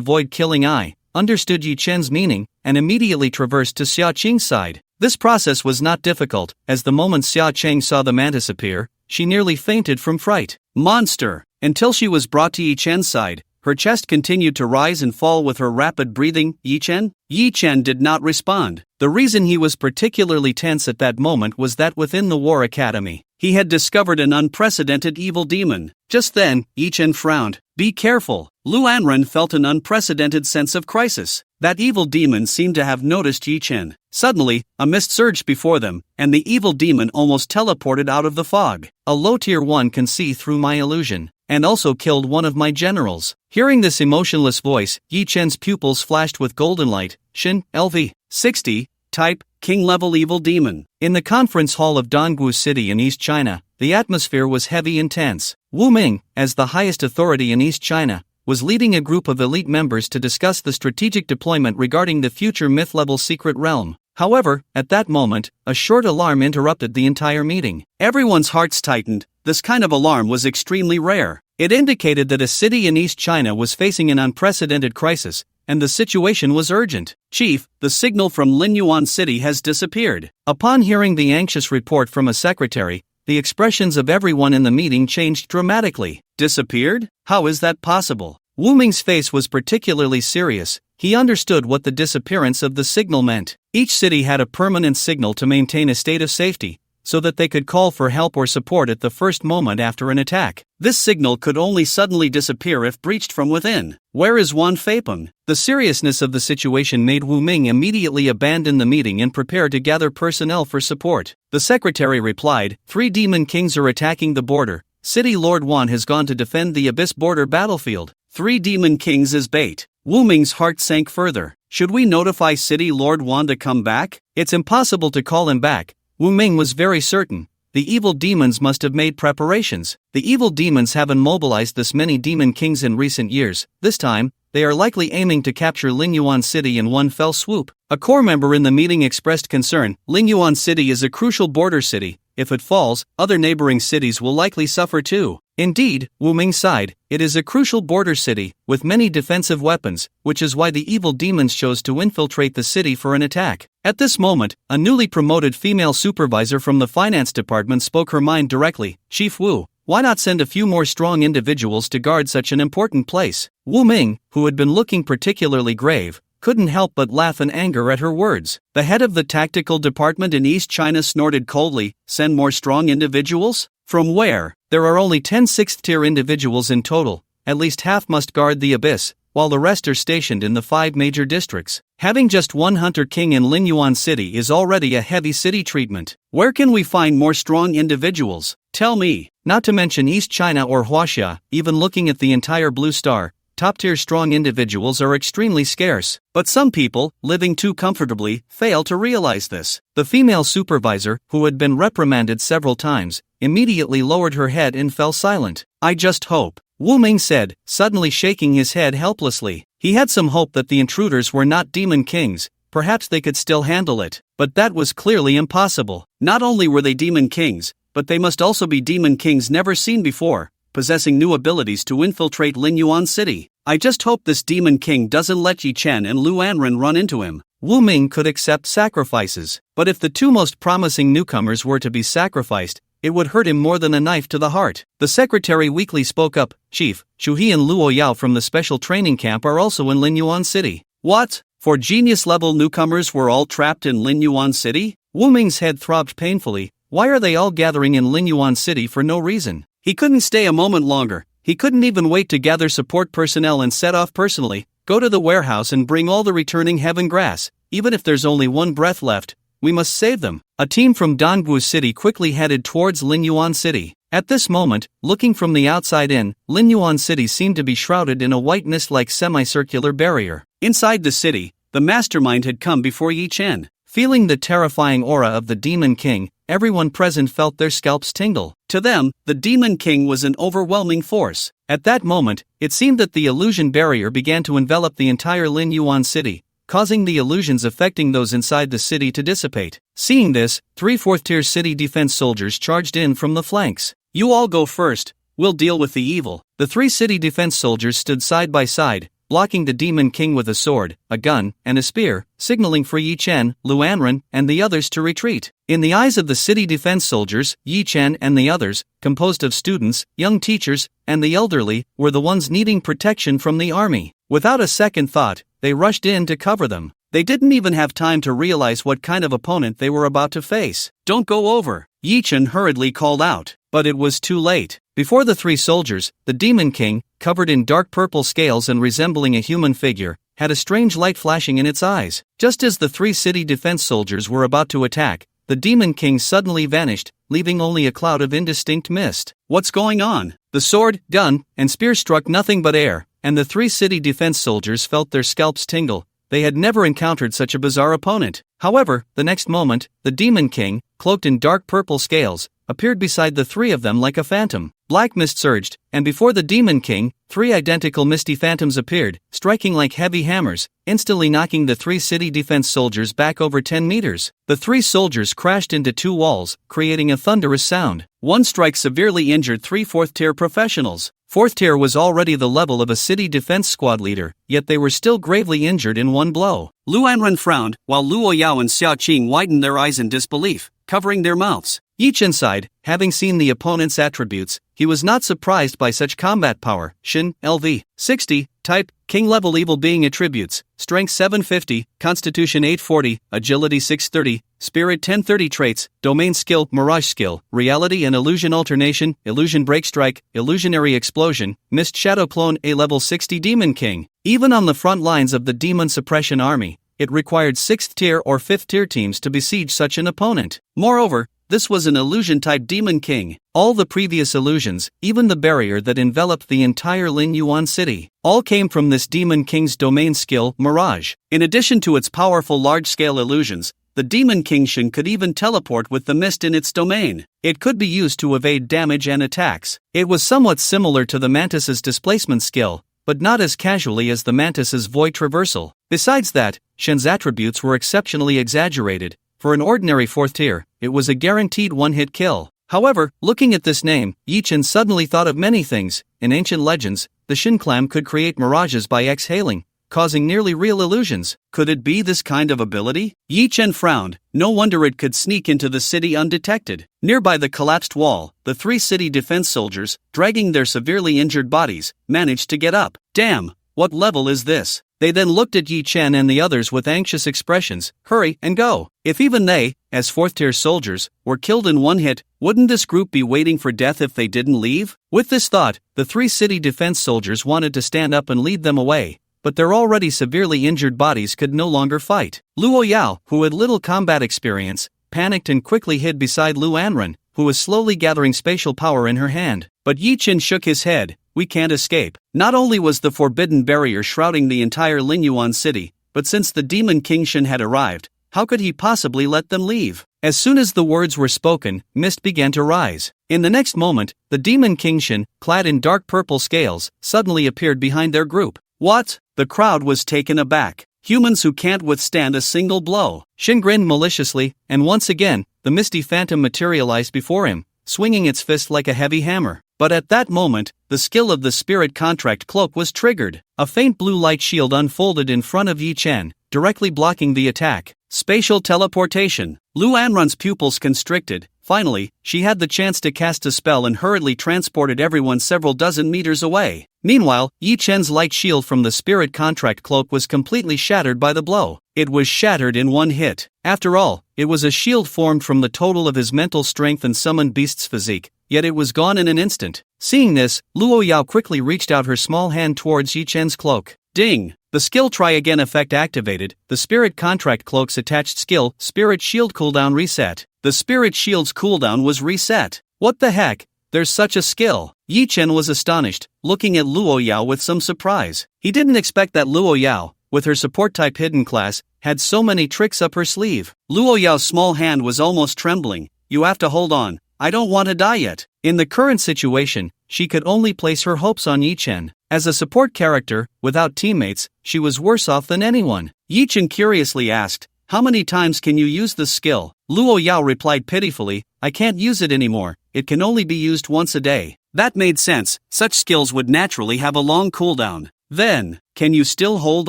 void-killing eye, understood Yi Chen's meaning, and immediately traversed to Xia Qing's side. This process was not difficult, as the moment Xia Chang saw the mantis appear, she nearly fainted from fright. Monster! Until she was brought to Yi Chen's side, her chest continued to rise and fall with her rapid breathing. Yi Chen? Yi Chen did not respond. The reason he was particularly tense at that moment was that within the War Academy, he had discovered an unprecedented evil demon. Just then, Yi Chen frowned. Be careful. Lu Anren felt an unprecedented sense of crisis. That evil demon seemed to have noticed Yi Chen. Suddenly, a mist surged before them, and the evil demon almost teleported out of the fog. A low tier 1 can see through my illusion, and also killed one of my generals. Hearing this emotionless voice, Yi Chen's pupils flashed with golden light. Shin, LV, 60, type, king-level evil demon. In the conference hall of Dongwu City in East China, the atmosphere was heavy and tense. Wu Ming, as the highest authority in East China, was leading a group of elite members to discuss the strategic deployment regarding the future myth-level secret realm. However, at that moment, a short alarm interrupted the entire meeting. Everyone's hearts tightened. This kind of alarm was extremely rare. It indicated that a city in East China was facing an unprecedented crisis, and the situation was urgent. Chief, the signal from Linyuan City has disappeared. Upon hearing the anxious report from a secretary, the expressions of everyone in the meeting changed dramatically. Disappeared? How is that possible? Wu Ming's face was particularly serious. He understood what the disappearance of the signal meant. Each city had a permanent signal to maintain a state of safety, so that they could call for help or support at the first moment after an attack. This signal could only suddenly disappear if breached from within. Where is Wan Feipeng? The seriousness of the situation made Wu Ming immediately abandon the meeting and prepare to gather personnel for support. The secretary replied, 3 demon kings are attacking the border. City Lord Wan has gone to defend the Abyss border battlefield. 3 demon kings is bait. Wu Ming's heart sank further. Should we notify City Lord Wan to come back? It's impossible to call him back. Wu Ming was very certain. The evil demons must have made preparations. The evil demons have immobilized this many demon kings in recent years. This time, they are likely aiming to capture Linyuan City in one fell swoop. A core member in the meeting expressed concern. Linyuan City is a crucial border city. If it falls, other neighboring cities will likely suffer too. Indeed, Wu Ming sighed. It is a crucial border city, with many defensive weapons, which is why the evil demons chose to infiltrate the city for an attack. At this moment, a newly promoted female supervisor from the finance department spoke her mind directly. Chief Wu, why not send a few more strong individuals to guard such an important place? Wu Ming, who had been looking particularly grave, couldn't help but laugh in anger at her words. The head of the tactical department in East China snorted coldly, send more strong individuals? From where? There are only 10 6th-tier individuals in total. At least half must guard the Abyss, while the rest are stationed in the 5 major districts. Having just one Hunter King in Linyuan City is already a heavy city treatment. Where can we find more strong individuals? Tell me. Not to mention East China or Huaxia, even looking at the entire Blue Star, top-tier strong individuals are extremely scarce. But some people, living too comfortably, fail to realize this. The female supervisor, who had been reprimanded several times, immediately lowered her head and fell silent. I just hope, Wu Ming said, suddenly shaking his head helplessly. He had some hope that the intruders were not demon kings. Perhaps they could still handle it. But that was clearly impossible. Not only were they demon kings, but they must also be demon kings never seen before, possessing new abilities to infiltrate Linyuan City. I just hope this demon king doesn't let Yi Chen and Lu Anren run into him. Wu Ming could accept sacrifices, but if the 2 most promising newcomers were to be sacrificed, it would hurt him more than a knife to the heart. The secretary weakly spoke up, Chief, Shuhe and Luo Yao from the special training camp are also in Linyuan City. What? 4 genius-level newcomers were all trapped in Linyuan City? Wu Ming's head throbbed painfully. Why are they all gathering in Linyuan City for no reason? He couldn't stay a moment longer. He couldn't even wait to gather support personnel and set off personally, go to the warehouse and bring all the returning heaven grass. Even if there's only one breath left, we must save them. A team from Dongbu City quickly headed towards Linyuan City. At this moment, looking from the outside in, Linyuan City seemed to be shrouded in a white mist-like semicircular barrier. Inside the city, the mastermind had come before Yi Chen. Feeling the terrifying aura of the Demon King, everyone present felt their scalps tingle. To them, the Demon King was an overwhelming force. At that moment, it seemed that the illusion barrier began to envelop the entire Linyuan City, causing the illusions affecting those inside the city to dissipate. Seeing this, 3 4th-tier city defense soldiers charged in from the flanks. You all go first, we'll deal with the evil. The 3 city defense soldiers stood side by side, blocking the Demon King with a sword, a gun, and a spear, signaling for Yi Chen, Lu Anren, and the others to retreat. In the eyes of the city defense soldiers, Yi Chen and the others, composed of students, young teachers, and the elderly, were the ones needing protection from the army. Without a second thought, they rushed in to cover them. They didn't even have time to realize what kind of opponent they were about to face. Don't go over, Yi Chen hurriedly called out. But it was too late. Before the 3 soldiers, the Demon King, covered in dark purple scales and resembling a human figure, had a strange light flashing in its eyes. Just as the 3 city defense soldiers were about to attack, the Demon King suddenly vanished, leaving only a cloud of indistinct mist. What's going on? The sword, gun, and spear struck nothing but air, and the 3 city defense soldiers felt their scalps tingle. They had never encountered such a bizarre opponent. However, the next moment, the Demon King, cloaked in dark purple scales, appeared beside the 3 of them like a phantom. Black mist surged, and before the Demon King, 3 identical misty phantoms appeared, striking like heavy hammers, instantly knocking the 3 city defense soldiers back over 10 meters. The 3 soldiers crashed into 2 walls, creating a thunderous sound. One strike severely injured 3 4th-tier professionals. 4th tier was already the level of a city defense squad leader, yet they were still gravely injured in one blow. Lu Anren frowned, while Luo Yao and Xiao Qing widened their eyes in disbelief, covering their mouths. Each inside, having seen the opponent's attributes, he was not surprised by such combat power. Shin, LV, 60, type, king-level evil being attributes, strength 750, constitution 840, agility 630, spirit 1030 traits, domain skill, mirage skill, reality and illusion alternation, illusion break strike, illusionary explosion, mist shadow clone A level 60 Demon King. Even on the front lines of the demon suppression army, it required 6th tier or 5th tier teams to besiege such an opponent. Moreover, this was an illusion-type Demon King. All the previous illusions, even the barrier that enveloped the entire Linyuan city, all came from this Demon King's domain skill, Mirage. In addition to its powerful large-scale illusions, the Demon King Shin could even teleport with the mist in its domain. It could be used to evade damage and attacks. It was somewhat similar to the Mantis's displacement skill, but not as casually as the Mantis's void traversal. Besides that, Shin's attributes were exceptionally exaggerated. For an ordinary 4th tier, it was a guaranteed one-hit kill. However, looking at this name, Yi Chen suddenly thought of many things. In ancient legends, the Shin clan could create mirages by exhaling, causing nearly real illusions. Could it be this kind of ability? Yi Chen frowned. No wonder it could sneak into the city undetected. Nearby the collapsed wall, the 3 city defense soldiers, dragging their severely injured bodies, managed to get up. Damn, what level is this? They then looked at Yi Chen and the others with anxious expressions. Hurry and go. If even they, as 4th-tier soldiers, were killed in one hit, wouldn't this group be waiting for death if they didn't leave? With this thought, the 3 city defense soldiers wanted to stand up and lead them away, but their already severely injured bodies could no longer fight. Luo Yao, who had little combat experience, panicked and quickly hid beside Lu Anren, who was slowly gathering spatial power in her hand. But Yi Chen shook his head. We can't escape. Not only was the forbidden barrier shrouding the entire Linyuan city, but since the Demon King Shin had arrived, how could he possibly let them leave? As soon as the words were spoken, mist began to rise. In the next moment, the Demon King Shin, clad in dark purple scales, suddenly appeared behind their group. What? The crowd was taken aback. Humans who can't withstand a single blow. Shin grinned maliciously, and once again, the misty phantom materialized before him, swinging its fist like a heavy hammer. But at that moment, the skill of the spirit contract cloak was triggered. A faint blue light shield unfolded in front of Yi Chen, directly blocking the attack. Spatial teleportation. Lu Anren's pupils constricted. Finally, she had the chance to cast a spell and hurriedly transported everyone several dozen meters away. Meanwhile, Yi Chen's light shield from the spirit contract cloak was completely shattered by the blow. It was shattered in one hit. After all, it was a shield formed from the total of his mental strength and summoned beast's physique, yet it was gone in an instant. Seeing this, Luo Yao quickly reached out her small hand towards Yi Chen's cloak. Ding! The skill try again effect activated. The spirit contract cloak's attached skill, spirit shield cooldown reset. The spirit shield's cooldown was reset. What the heck? There's such a skill. Yi Chen was astonished, looking at Luo Yao with some surprise. He didn't expect that Luo Yao, with her support type hidden class, had so many tricks up her sleeve. Luo Yao's small hand was almost trembling. You have to hold on. I don't want to die yet. In the current situation, she could only place her hopes on Yi Chen. As a support character, without teammates, she was worse off than anyone. Yi Chen curiously asked, how many times can you use this skill? Luo Yao replied pitifully, I can't use it anymore. It can only be used once a day. That made sense. Such skills would naturally have a long cooldown. Then, can you still hold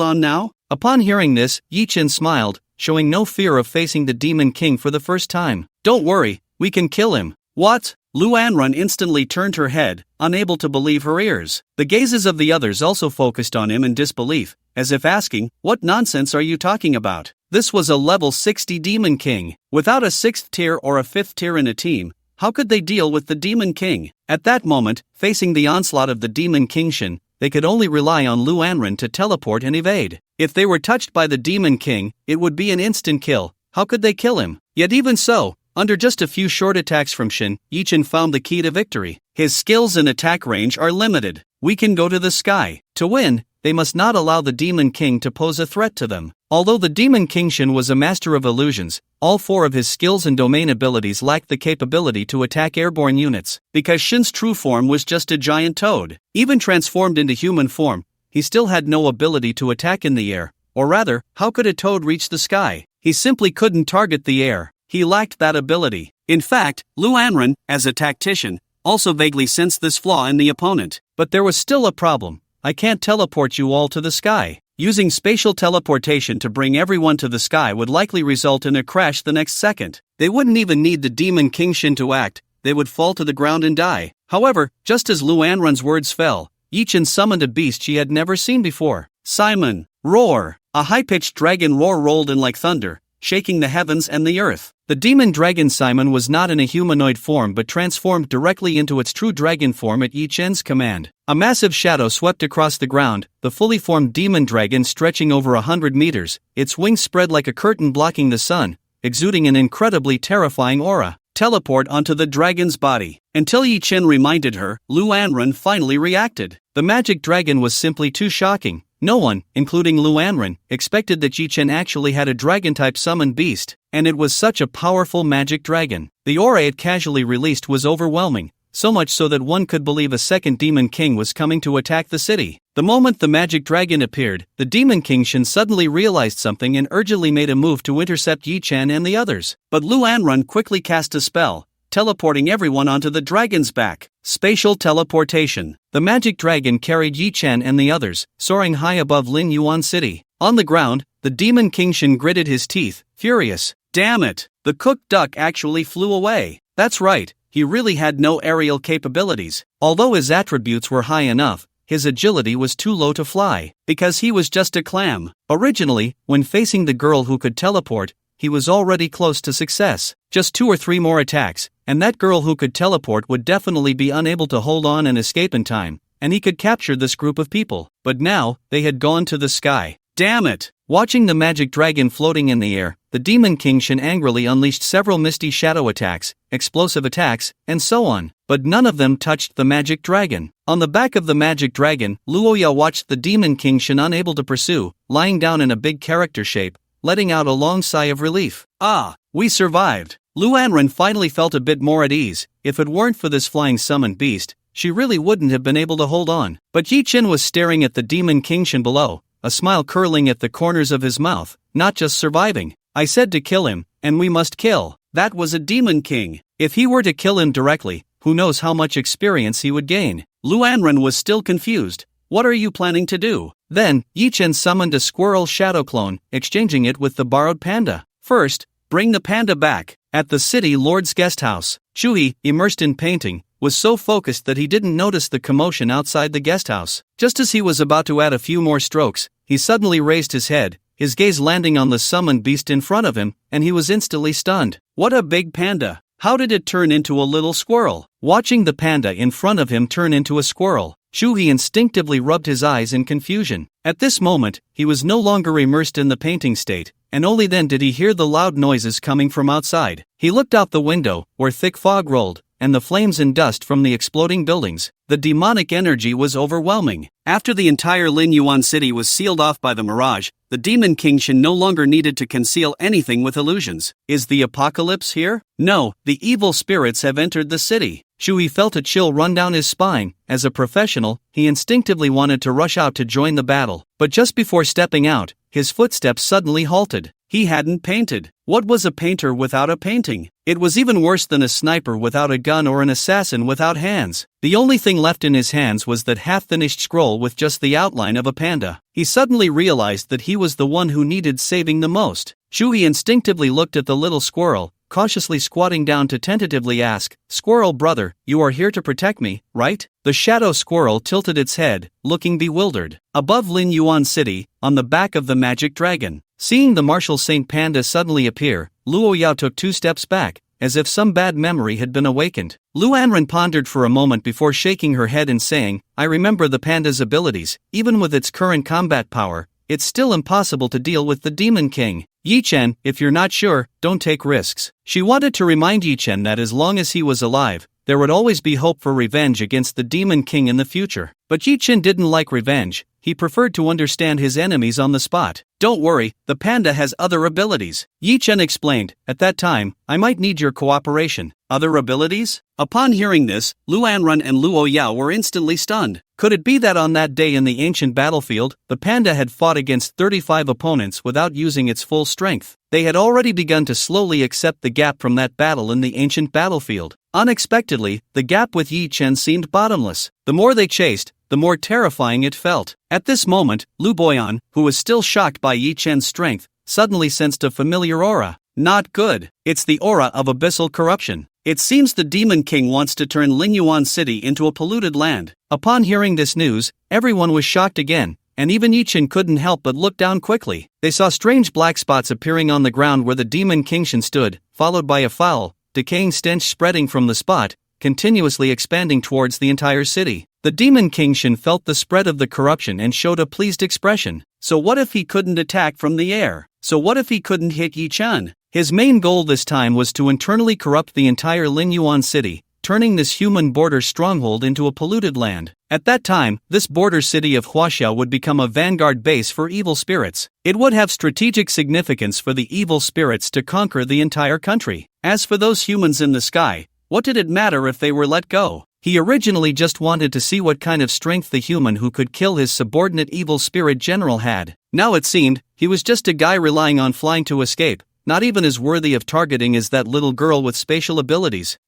on now? Upon hearing this, Yi Chen smiled, showing no fear of facing the Demon King for the first time. Don't worry, we can kill him. What? Lu Anrun instantly turned her head, unable to believe her ears. The gazes of the others also focused on him in disbelief, as if asking, what nonsense are you talking about? This was a level 60 Demon King. Without a 6th tier or a 5th tier in a team, how could they deal with the Demon King? At that moment, facing the onslaught of the Demon King, they could only rely on Lu Anrun to teleport and evade. If they were touched by the Demon King, it would be an instant kill. How could they kill him? Yet even so, under just a few short attacks from Shin, Yi Chen found the key to victory. His skills and attack range are limited. We can go to the sky. To win, they must not allow the Demon King to pose a threat to them. Although the Demon King Shin was a master of illusions, all 4 of his skills and domain abilities lacked the capability to attack airborne units. Because Shin's true form was just a giant toad, even transformed into human form, he still had no ability to attack in the air. Or rather, how could a toad reach the sky? He simply couldn't target the air. He lacked that ability. In fact, Lu Anrun, as a tactician, also vaguely sensed this flaw in the opponent. But there was still a problem. I can't teleport you all to the sky. Using spatial teleportation to bring everyone to the sky would likely result in a crash the next second. They wouldn't even need the Demon King Shin to act, they would fall to the ground and die. However, just as Lu Anrun's words fell, Yi Chen summoned a beast she had never seen before. Simon, roar! A high-pitched dragon roar rolled in like thunder, shaking the heavens and the earth. The demon dragon Simon was not in a humanoid form but transformed directly into its true dragon form at Yi Chen's command. A massive shadow swept across the ground, the fully formed demon dragon stretching over 100 meters, its wings spread like a curtain blocking the sun, exuding an incredibly terrifying aura. Teleport onto the dragon's body. Until Yi Chen reminded her, Lu Anrun finally reacted. The magic dragon was simply too shocking. No one, including Lu Anrun, expected that Yi Chen actually had a dragon-type summoned beast, and it was such a powerful magic dragon. The aura it casually released was overwhelming, so much so that one could believe a second Demon King was coming to attack the city. The moment the magic dragon appeared, the Demon King Shin suddenly realized something and urgently made a move to intercept Yi Chen and the others. But Lu Anrun quickly cast a spell, teleporting everyone onto the dragon's back. Spatial teleportation. The magic dragon carried Yi Chen and the others, soaring high above Lin Yuan City. On the ground, the Demon King Shin gritted his teeth, furious. Damn it! The cooked duck actually flew away. That's right, he really had no aerial capabilities. Although his attributes were high enough, his agility was too low to fly, because he was just a clam. Originally, when facing the girl who could teleport, he was already close to success. Just 2 or 3 more attacks, and that girl who could teleport would definitely be unable to hold on and escape in time, and he could capture this group of people. But now, they had gone to the sky. Damn it! Watching the magic dragon floating in the air, the Demon King Shin angrily unleashed several misty shadow attacks, explosive attacks, and so on. But none of them touched the magic dragon. On the back of the magic dragon, Luoya watched the Demon King Shin unable to pursue, lying down in a big character shape, letting out a long sigh of relief. Ah, we survived. Lu Anren finally felt a bit more at ease. If it weren't for this flying summoned beast, she really wouldn't have been able to hold on. But Yi Chen was staring at the Demon King Shin below, a smile curling at the corners of his mouth. Not just surviving. I said to kill him, and we must kill. That was a Demon King. If he were to kill him directly, who knows how much experience he would gain. Lu Anren was still confused. What are you planning to do? Then, Yi Chen summoned a squirrel shadow clone, exchanging it with the borrowed panda. First, bring the panda back. At the city lord's guest house, Shuhi, immersed in painting, was so focused that he didn't notice the commotion outside the guest house. Just as he was about to add a few more strokes, he suddenly raised his head, his gaze landing on the summoned beast in front of him, and he was instantly stunned. What a big panda! How did it turn into a little squirrel? Watching the panda in front of him turn into a squirrel, Shuhei instinctively rubbed his eyes in confusion. At this moment, he was no longer immersed in the painting state, and only then did he hear the loud noises coming from outside. He looked out the window, where thick fog rolled, and the flames and dust from the exploding buildings. The demonic energy was overwhelming. After the entire Lin Yuan city was sealed off by the mirage, the Demon King Shen no longer needed to conceal anything with illusions. Is the apocalypse here? No, the evil spirits have entered the city. Shuhei felt a chill run down his spine. As a professional, he instinctively wanted to rush out to join the battle, but just before stepping out, his footsteps suddenly halted. He hadn't painted. What was a painter without a painting? It was even worse than a sniper without a gun or an assassin without hands. The only thing left in his hands was that half-finished scroll with just the outline of a panda. He suddenly realized that he was the one who needed saving the most. Shuhei instinctively looked at the little squirrel, cautiously squatting down to tentatively ask, "Squirrel brother, you are here to protect me, right?" The shadow squirrel tilted its head, looking bewildered. Above Lin Yuan City, on the back of the magic dragon. Seeing the martial Saint Panda suddenly appear, Luo Yao took 2 steps back, as if some bad memory had been awakened. Lu Anren pondered for a moment before shaking her head and saying, "I remember the panda's abilities. Even with its current combat power, it's still impossible to deal with the Demon King. Yi Chen, if you're not sure, don't take risks." She wanted to remind Yi Chen that as long as he was alive, there would always be hope for revenge against the Demon King in the future. But Yi Chen didn't like revenge. He preferred to understand his enemies on the spot. "Don't worry, the panda has other abilities," Yi Chen explained. "At that time, I might need your cooperation." Other abilities? Upon hearing this, Lu Anren and Luo Yao were instantly stunned. Could it be that on that day in the ancient battlefield, the panda had fought against 35 opponents without using its full strength? They had already begun to slowly accept the gap from that battle in the ancient battlefield. Unexpectedly, the gap with Yi Chen seemed bottomless. The more they chased, the more terrifying it felt. At this moment, Lu Boyan, who was still shocked by Yi Chen's strength, suddenly sensed a familiar aura. Not good. It's the aura of abyssal corruption. It seems the Demon King wants to turn Lin Yuan City into a polluted land. Upon hearing this news, everyone was shocked again, and even Yi Chen couldn't help but look down quickly. They saw strange black spots appearing on the ground where the Demon King Shen stood, followed by a foul, decaying stench spreading from the spot, continuously expanding towards the entire city. The Demon King Shen felt the spread of the corruption and showed a pleased expression. So what if he couldn't attack from the air? So what if he couldn't hit Yi Chen? His main goal this time was to internally corrupt the entire Lin Yuan city, turning this human border stronghold into a polluted land. At that time, this border city of Huaxiao would become a vanguard base for evil spirits. It would have strategic significance for the evil spirits to conquer the entire country. As for those humans in the sky, what did it matter if they were let go? He originally just wanted to see what kind of strength the human who could kill his subordinate evil spirit general had. Now it seemed, he was just a guy relying on flying to escape, not even as worthy of targeting as that little girl with spatial abilities.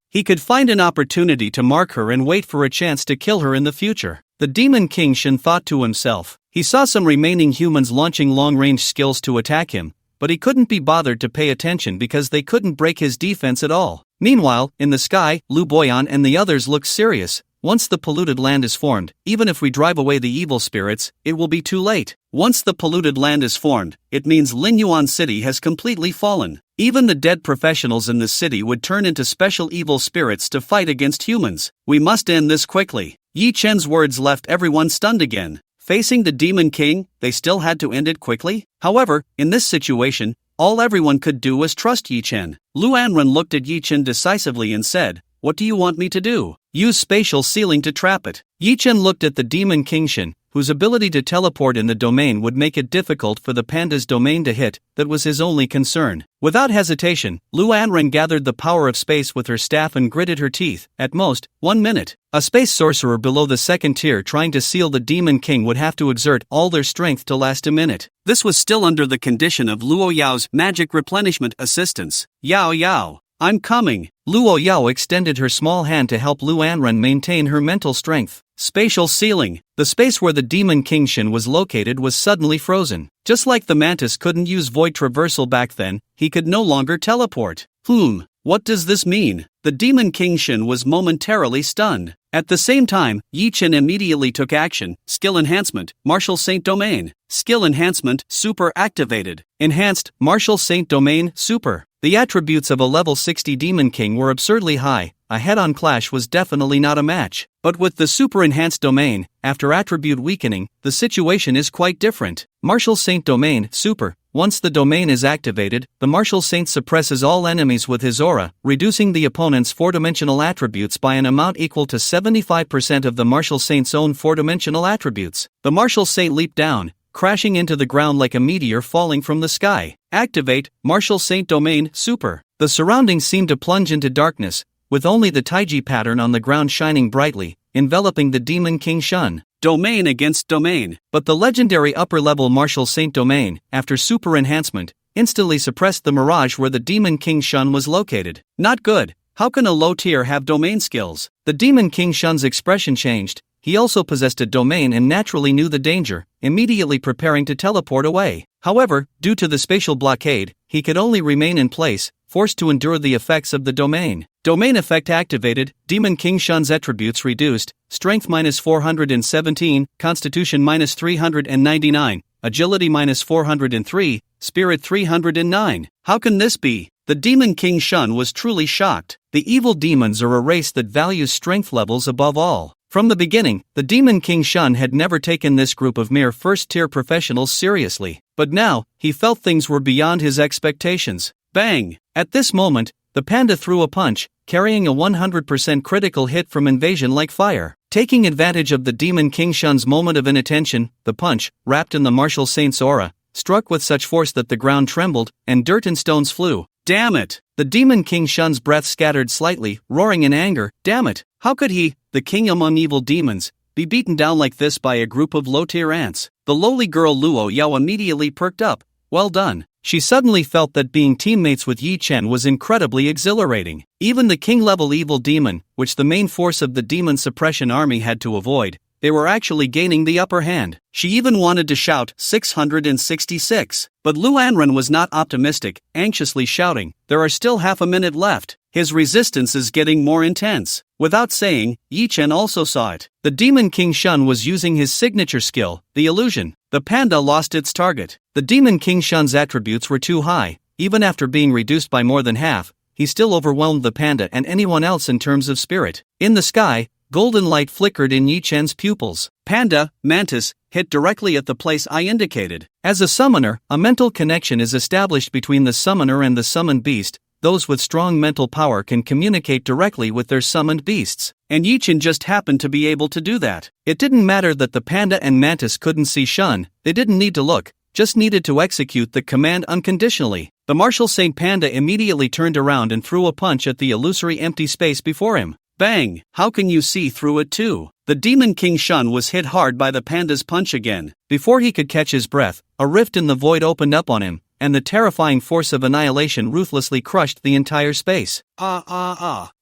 He could find an opportunity to mark her and wait for a chance to kill her in the future. The Demon King Shen thought to himself. He saw some remaining humans launching long-range skills to attack him, but he couldn't be bothered to pay attention because they couldn't break his defense at all. Meanwhile, in the sky, Lu Boyan and the others looked serious. Once the polluted land is formed, even if we drive away the evil spirits, it will be too late. Once the polluted land is formed, it means Lin Yuan City has completely fallen. Even the dead professionals in the city would turn into special evil spirits to fight against humans. We must end this quickly. Yi Chen's words left everyone stunned again. Facing the Demon King, they still had to end it quickly? However, in this situation, all everyone could do was trust Yi Chen. Lu Anren looked at Yi Chen decisively and said, "What do you want me to do?" "Use spatial sealing to trap it." Yi Chen looked at the Demon King Shen, whose ability to teleport in the domain would make it difficult for the panda's domain to hit. That was his only concern. Without hesitation, Lu Anren gathered the power of space with her staff and gritted her teeth. At most, 1 minute. A space sorcerer below the second tier trying to seal the Demon King would have to exert all their strength to last a minute. This was still under the condition of Luo Yao's magic replenishment assistance. "Yao Yao, I'm coming." Luo Yao extended her small hand to help Lu Anren maintain her mental strength. Spatial sealing. The space where the Demon King Shen was located was suddenly frozen. Just like the mantis couldn't use void traversal back then, he could no longer teleport. What does this mean? The Demon King Shen was momentarily stunned. At the same time, Yi Chen immediately took action. Skill enhancement, Martial Saint Domain. Skill enhancement, super activated. Enhanced, Martial Saint Domain, super. The attributes of a level 60 Demon King were absurdly high. A head-on clash was definitely not a match. But with the super enhanced domain, after attribute weakening, the situation is quite different. Martial Saint Domain, super. Once the domain is activated, the Martial Saint suppresses all enemies with his aura, reducing the opponent's 4-dimensional attributes by an amount equal to 75% of the Martial Saint's own 4-dimensional attributes. The Martial Saint leaped down, crashing into the ground like a meteor falling from the sky. Activate, Martial Saint Domain, super. The surroundings seemed to plunge into darkness, with only the Taiji pattern on the ground shining brightly, enveloping the Demon King Shun. Domain against domain. But the legendary upper-level Martial Saint Domain, after super enhancement, instantly suppressed the mirage where the Demon King Shun was located. Not good. How can a low tier have domain skills? The Demon King Shun's expression changed. He also possessed a domain and naturally knew the danger, immediately preparing to teleport away. However, due to the spatial blockade, he could only remain in place, forced to endure the effects of the domain. Domain effect activated, Demon King Shun's attributes reduced, Strength -417, Constitution -399, Agility -403, Spirit 309. How can this be? The Demon King Shun was truly shocked. The evil demons are a race that values strength levels above all. From the beginning, the Demon King Shun had never taken this group of mere first-tier professionals seriously. But now, he felt things were beyond his expectations. Bang! At this moment, the panda threw a punch, carrying a 100% critical hit from invasion like fire. Taking advantage of the Demon King Shun's moment of inattention, the punch, wrapped in the Martial Saint's aura, struck with such force that the ground trembled, and dirt and stones flew. Damn it! The Demon King Shun's breath scattered slightly, roaring in anger. Damn it! How could he, the king among evil demons, be beaten down like this by a group of low-tier ants? The lowly girl Luo Yao immediately perked up. Well done. She suddenly felt that being teammates with Yi Chen was incredibly exhilarating. Even the king-level evil demon, which the main force of the demon suppression army had to avoid, they were actually gaining the upper hand. She even wanted to shout 666. But Lu Anren was not optimistic, anxiously shouting, "There are still half a minute left. His resistance is getting more intense." Without saying, Yi Chen also saw it. The Demon King Shun was using his signature skill, the illusion. The panda lost its target. The Demon King Shun's attributes were too high. Even after being reduced by more than half, he still overwhelmed the panda and anyone else in terms of spirit. In the sky, golden light flickered in Yi Chen's pupils. Panda, Mantis, hit directly at the place I indicated. As a summoner, a mental connection is established between the summoner and the summoned beast. Those with strong mental power can communicate directly with their summoned beasts. And Yi Chen just happened to be able to do that. It didn't matter that the panda and Mantis couldn't see Shun, they didn't need to look, just needed to execute the command unconditionally. The Martial Saint Panda immediately turned around and threw a punch at the illusory empty space before him. Bang! How can you see through it too? The Demon King Shun was hit hard by the panda's punch again. Before he could catch his breath, a rift in the void opened up on him, and the terrifying force of annihilation ruthlessly crushed the entire space.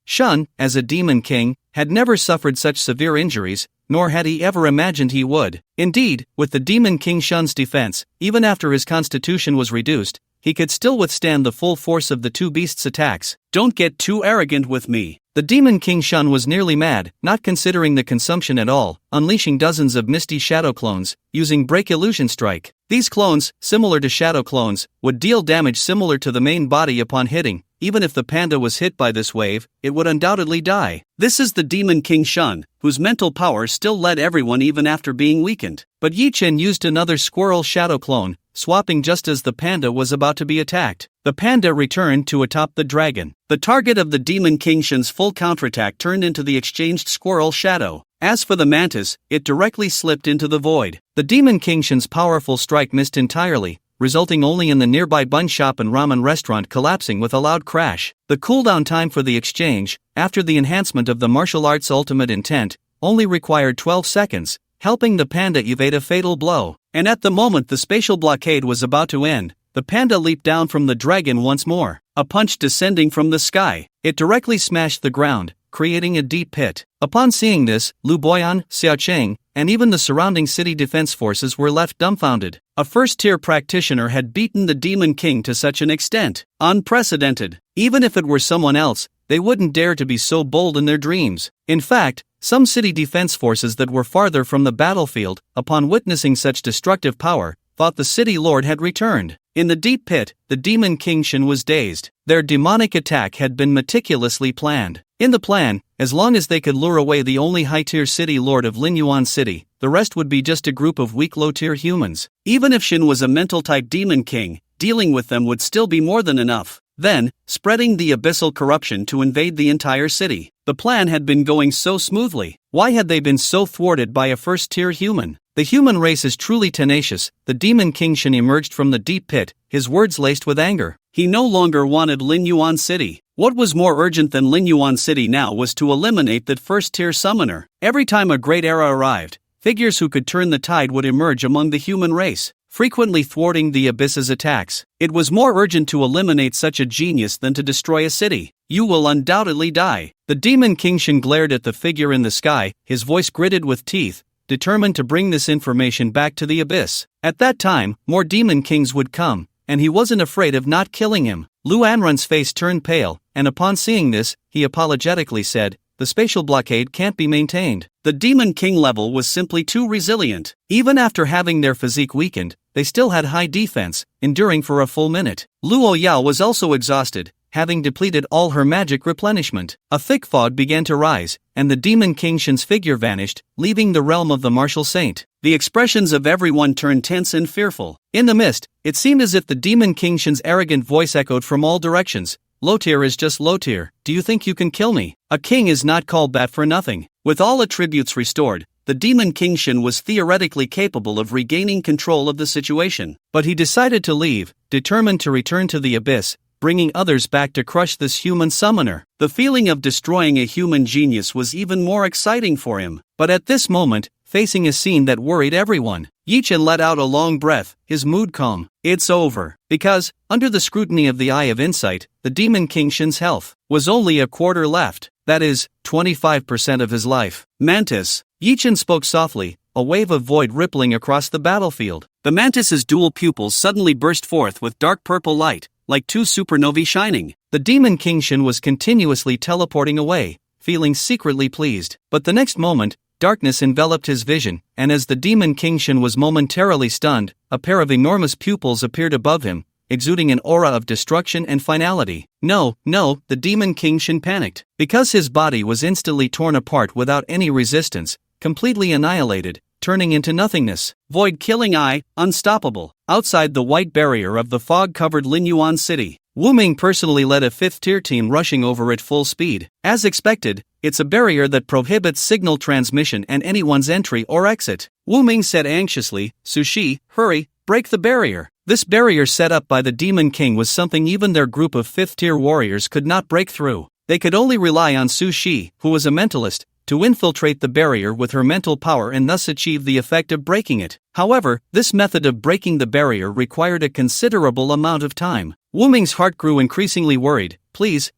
Shun, as a Demon King, had never suffered such severe injuries, nor had he ever imagined he would. Indeed, with the Demon King Shun's defense, even after his constitution was reduced, he could still withstand the full force of the two beasts' attacks. Don't get too arrogant with me. The Demon King Shun was nearly mad, not considering the consumption at all, unleashing dozens of misty shadow clones, using Break Illusion Strike. These clones, similar to shadow clones, would deal damage similar to the main body upon hitting. Even if the panda was hit by this wave, it would undoubtedly die. This is the Demon King Shun, whose mental power still led everyone even after being weakened. But Yi Chen used another squirrel shadow clone, swapping just as the panda was about to be attacked. The panda returned to atop the dragon. The target of the Demon King Shun's full counterattack turned into the exchanged squirrel shadow. As for the mantis, it directly slipped into the void. The Demon King Shun's powerful strike missed entirely, resulting only in the nearby bun shop and ramen restaurant collapsing with a loud crash. The cooldown time for the exchange, after the enhancement of the martial arts ultimate intent, only required 12 seconds, helping the panda evade a fatal blow. And at the moment the spatial blockade was about to end, the panda leaped down from the dragon once more, a punch descending from the sky. It directly smashed the ground, creating a deep pit. Upon seeing this, Lu Boyan, Xiaocheng, and even the surrounding city defense forces were left dumbfounded. A first-tier practitioner had beaten the Demon King to such an extent. Unprecedented. Even if it were someone else, they wouldn't dare to be so bold in their dreams. In fact, Some city defense forces that were farther from the battlefield, upon witnessing such destructive power, thought the city lord had returned. In the deep pit, the demon king Shin was dazed. Their demonic attack had been meticulously planned. In the plan, as long as they could lure away the only high-tier city lord of Linyuan City, the rest would be just a group of weak low-tier humans. Even if Shin was a mental-type demon king, dealing with them would still be more than enough. Then, spreading the abyssal corruption to invade the entire city. The plan had been going so smoothly. Why had they been so thwarted by a first-tier human? The human race is truly tenacious. The demon king Shin emerged from the deep pit, his words laced with anger. He no longer wanted Linyuan City. What was more urgent than Linyuan City now was to eliminate that first-tier summoner. Every time a great era arrived, figures who could turn the tide would emerge among the human race, frequently thwarting the abyss's attacks. It was more urgent to eliminate such a genius than to destroy a city. You will undoubtedly die. The demon king Shin glared at the figure in the sky, his voice gritted with teeth, determined to bring this information back to the abyss. At that time, more demon kings would come, and he wasn't afraid of not killing him. Lu Anrun's face turned pale, and upon seeing this, he apologetically said, "The spatial blockade can't be maintained." The demon king level was simply too resilient. Even after having their physique weakened, they still had high defense, enduring for a full minute. Luo Yao was also exhausted, having depleted all her magic replenishment. A thick fog began to rise, and the demon king Shin's figure vanished, leaving the realm of the martial saint. The expressions of everyone turned tense and fearful. In the mist, it seemed as if the demon king Shin's arrogant voice echoed from all directions. "Low tier is just low tier. Do you think you can kill me? A king is not called that for nothing." With all attributes restored, the demon king Shin was theoretically capable of regaining control of the situation. But he decided to leave, determined to return to the abyss, bringing others back to crush this human summoner. The feeling of destroying a human genius was even more exciting for him. But at this moment, facing a scene that worried everyone, Yi Chen let out a long breath, his mood calm. It's over. Because, under the scrutiny of the Eye of Insight, the demon king Shin's health was only a quarter left. That is, 25% of his life. Mantis. Yi Chen spoke softly, a wave of void rippling across the battlefield. The mantis's dual pupils suddenly burst forth with dark purple light, like two supernovae shining. The demon king Shin was continuously teleporting away, feeling secretly pleased. But the next moment, darkness enveloped his vision, and as the demon king Shin was momentarily stunned, a pair of enormous pupils appeared above him, exuding an aura of destruction and finality. No, the demon king Shin panicked. Because his body was instantly torn apart without any resistance, completely annihilated, turning into nothingness. Void killing eye, unstoppable. Outside the white barrier of the fog-covered Linyuan City, Wu Ming personally led a 5th-tier team rushing over at full speed. As expected, it's a barrier that prohibits signal transmission and anyone's entry or exit. Wu Ming said anxiously, "Sushi, hurry, break the barrier." This barrier set up by the Demon King was something even their group of 5th-tier warriors could not break through. They could only rely on Sushi, who was a mentalist, to infiltrate the barrier with her mental power and thus achieve the effect of breaking it. However, this method of breaking the barrier required a considerable amount of time. Wu Ming's heart grew increasingly worried. Please,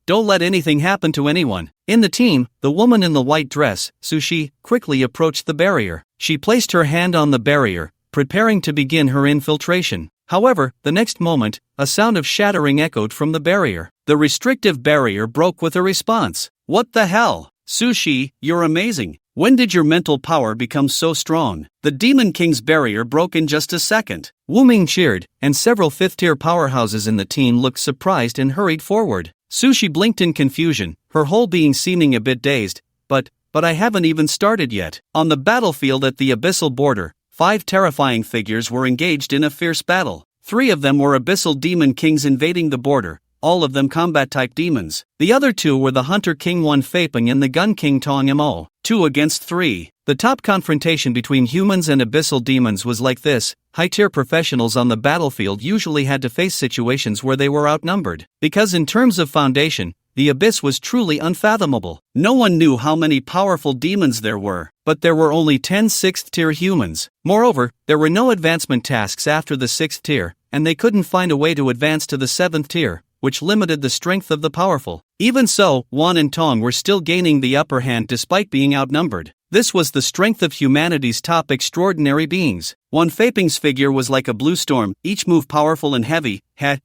don't let anything happen to anyone. In the team, the woman in the white dress, Sushi, quickly approached the barrier. She placed her hand on the barrier, preparing to begin her infiltration. However, the next moment, a sound of shattering echoed from the barrier. The restrictive barrier broke with a response. "What the hell? Sushi, you're amazing. When did your mental power become so strong?" The Demon King's barrier broke in just a second. Wu Ming cheered, and several 5th-tier powerhouses in the team looked surprised and hurried forward. Sushi blinked in confusion, her whole being seeming a bit dazed. But I haven't even started yet." On the battlefield at the abyssal border, 5 terrifying figures were engaged in a fierce battle. 3 of them were abyssal demon kings invading the border, all of them combat-type demons. The other 2 were the Hunter King 1 Feipeng and the Gun King Tong Mo, 2 against 3. The top confrontation between humans and abyssal demons was like this. High-tier professionals on the battlefield usually had to face situations where they were outnumbered. Because in terms of foundation, the abyss was truly unfathomable. No one knew how many powerful demons there were, but there were only 10 6th-tier humans. Moreover, there were no advancement tasks after the 6th tier, and they couldn't find a way to advance to the 7th tier, which limited the strength of the powerful. Even so, Wan and Tong were still gaining the upper hand despite being outnumbered. This was the strength of humanity's top extraordinary beings. Wan Feipeng's figure was like a blue storm, each move powerful and heavy.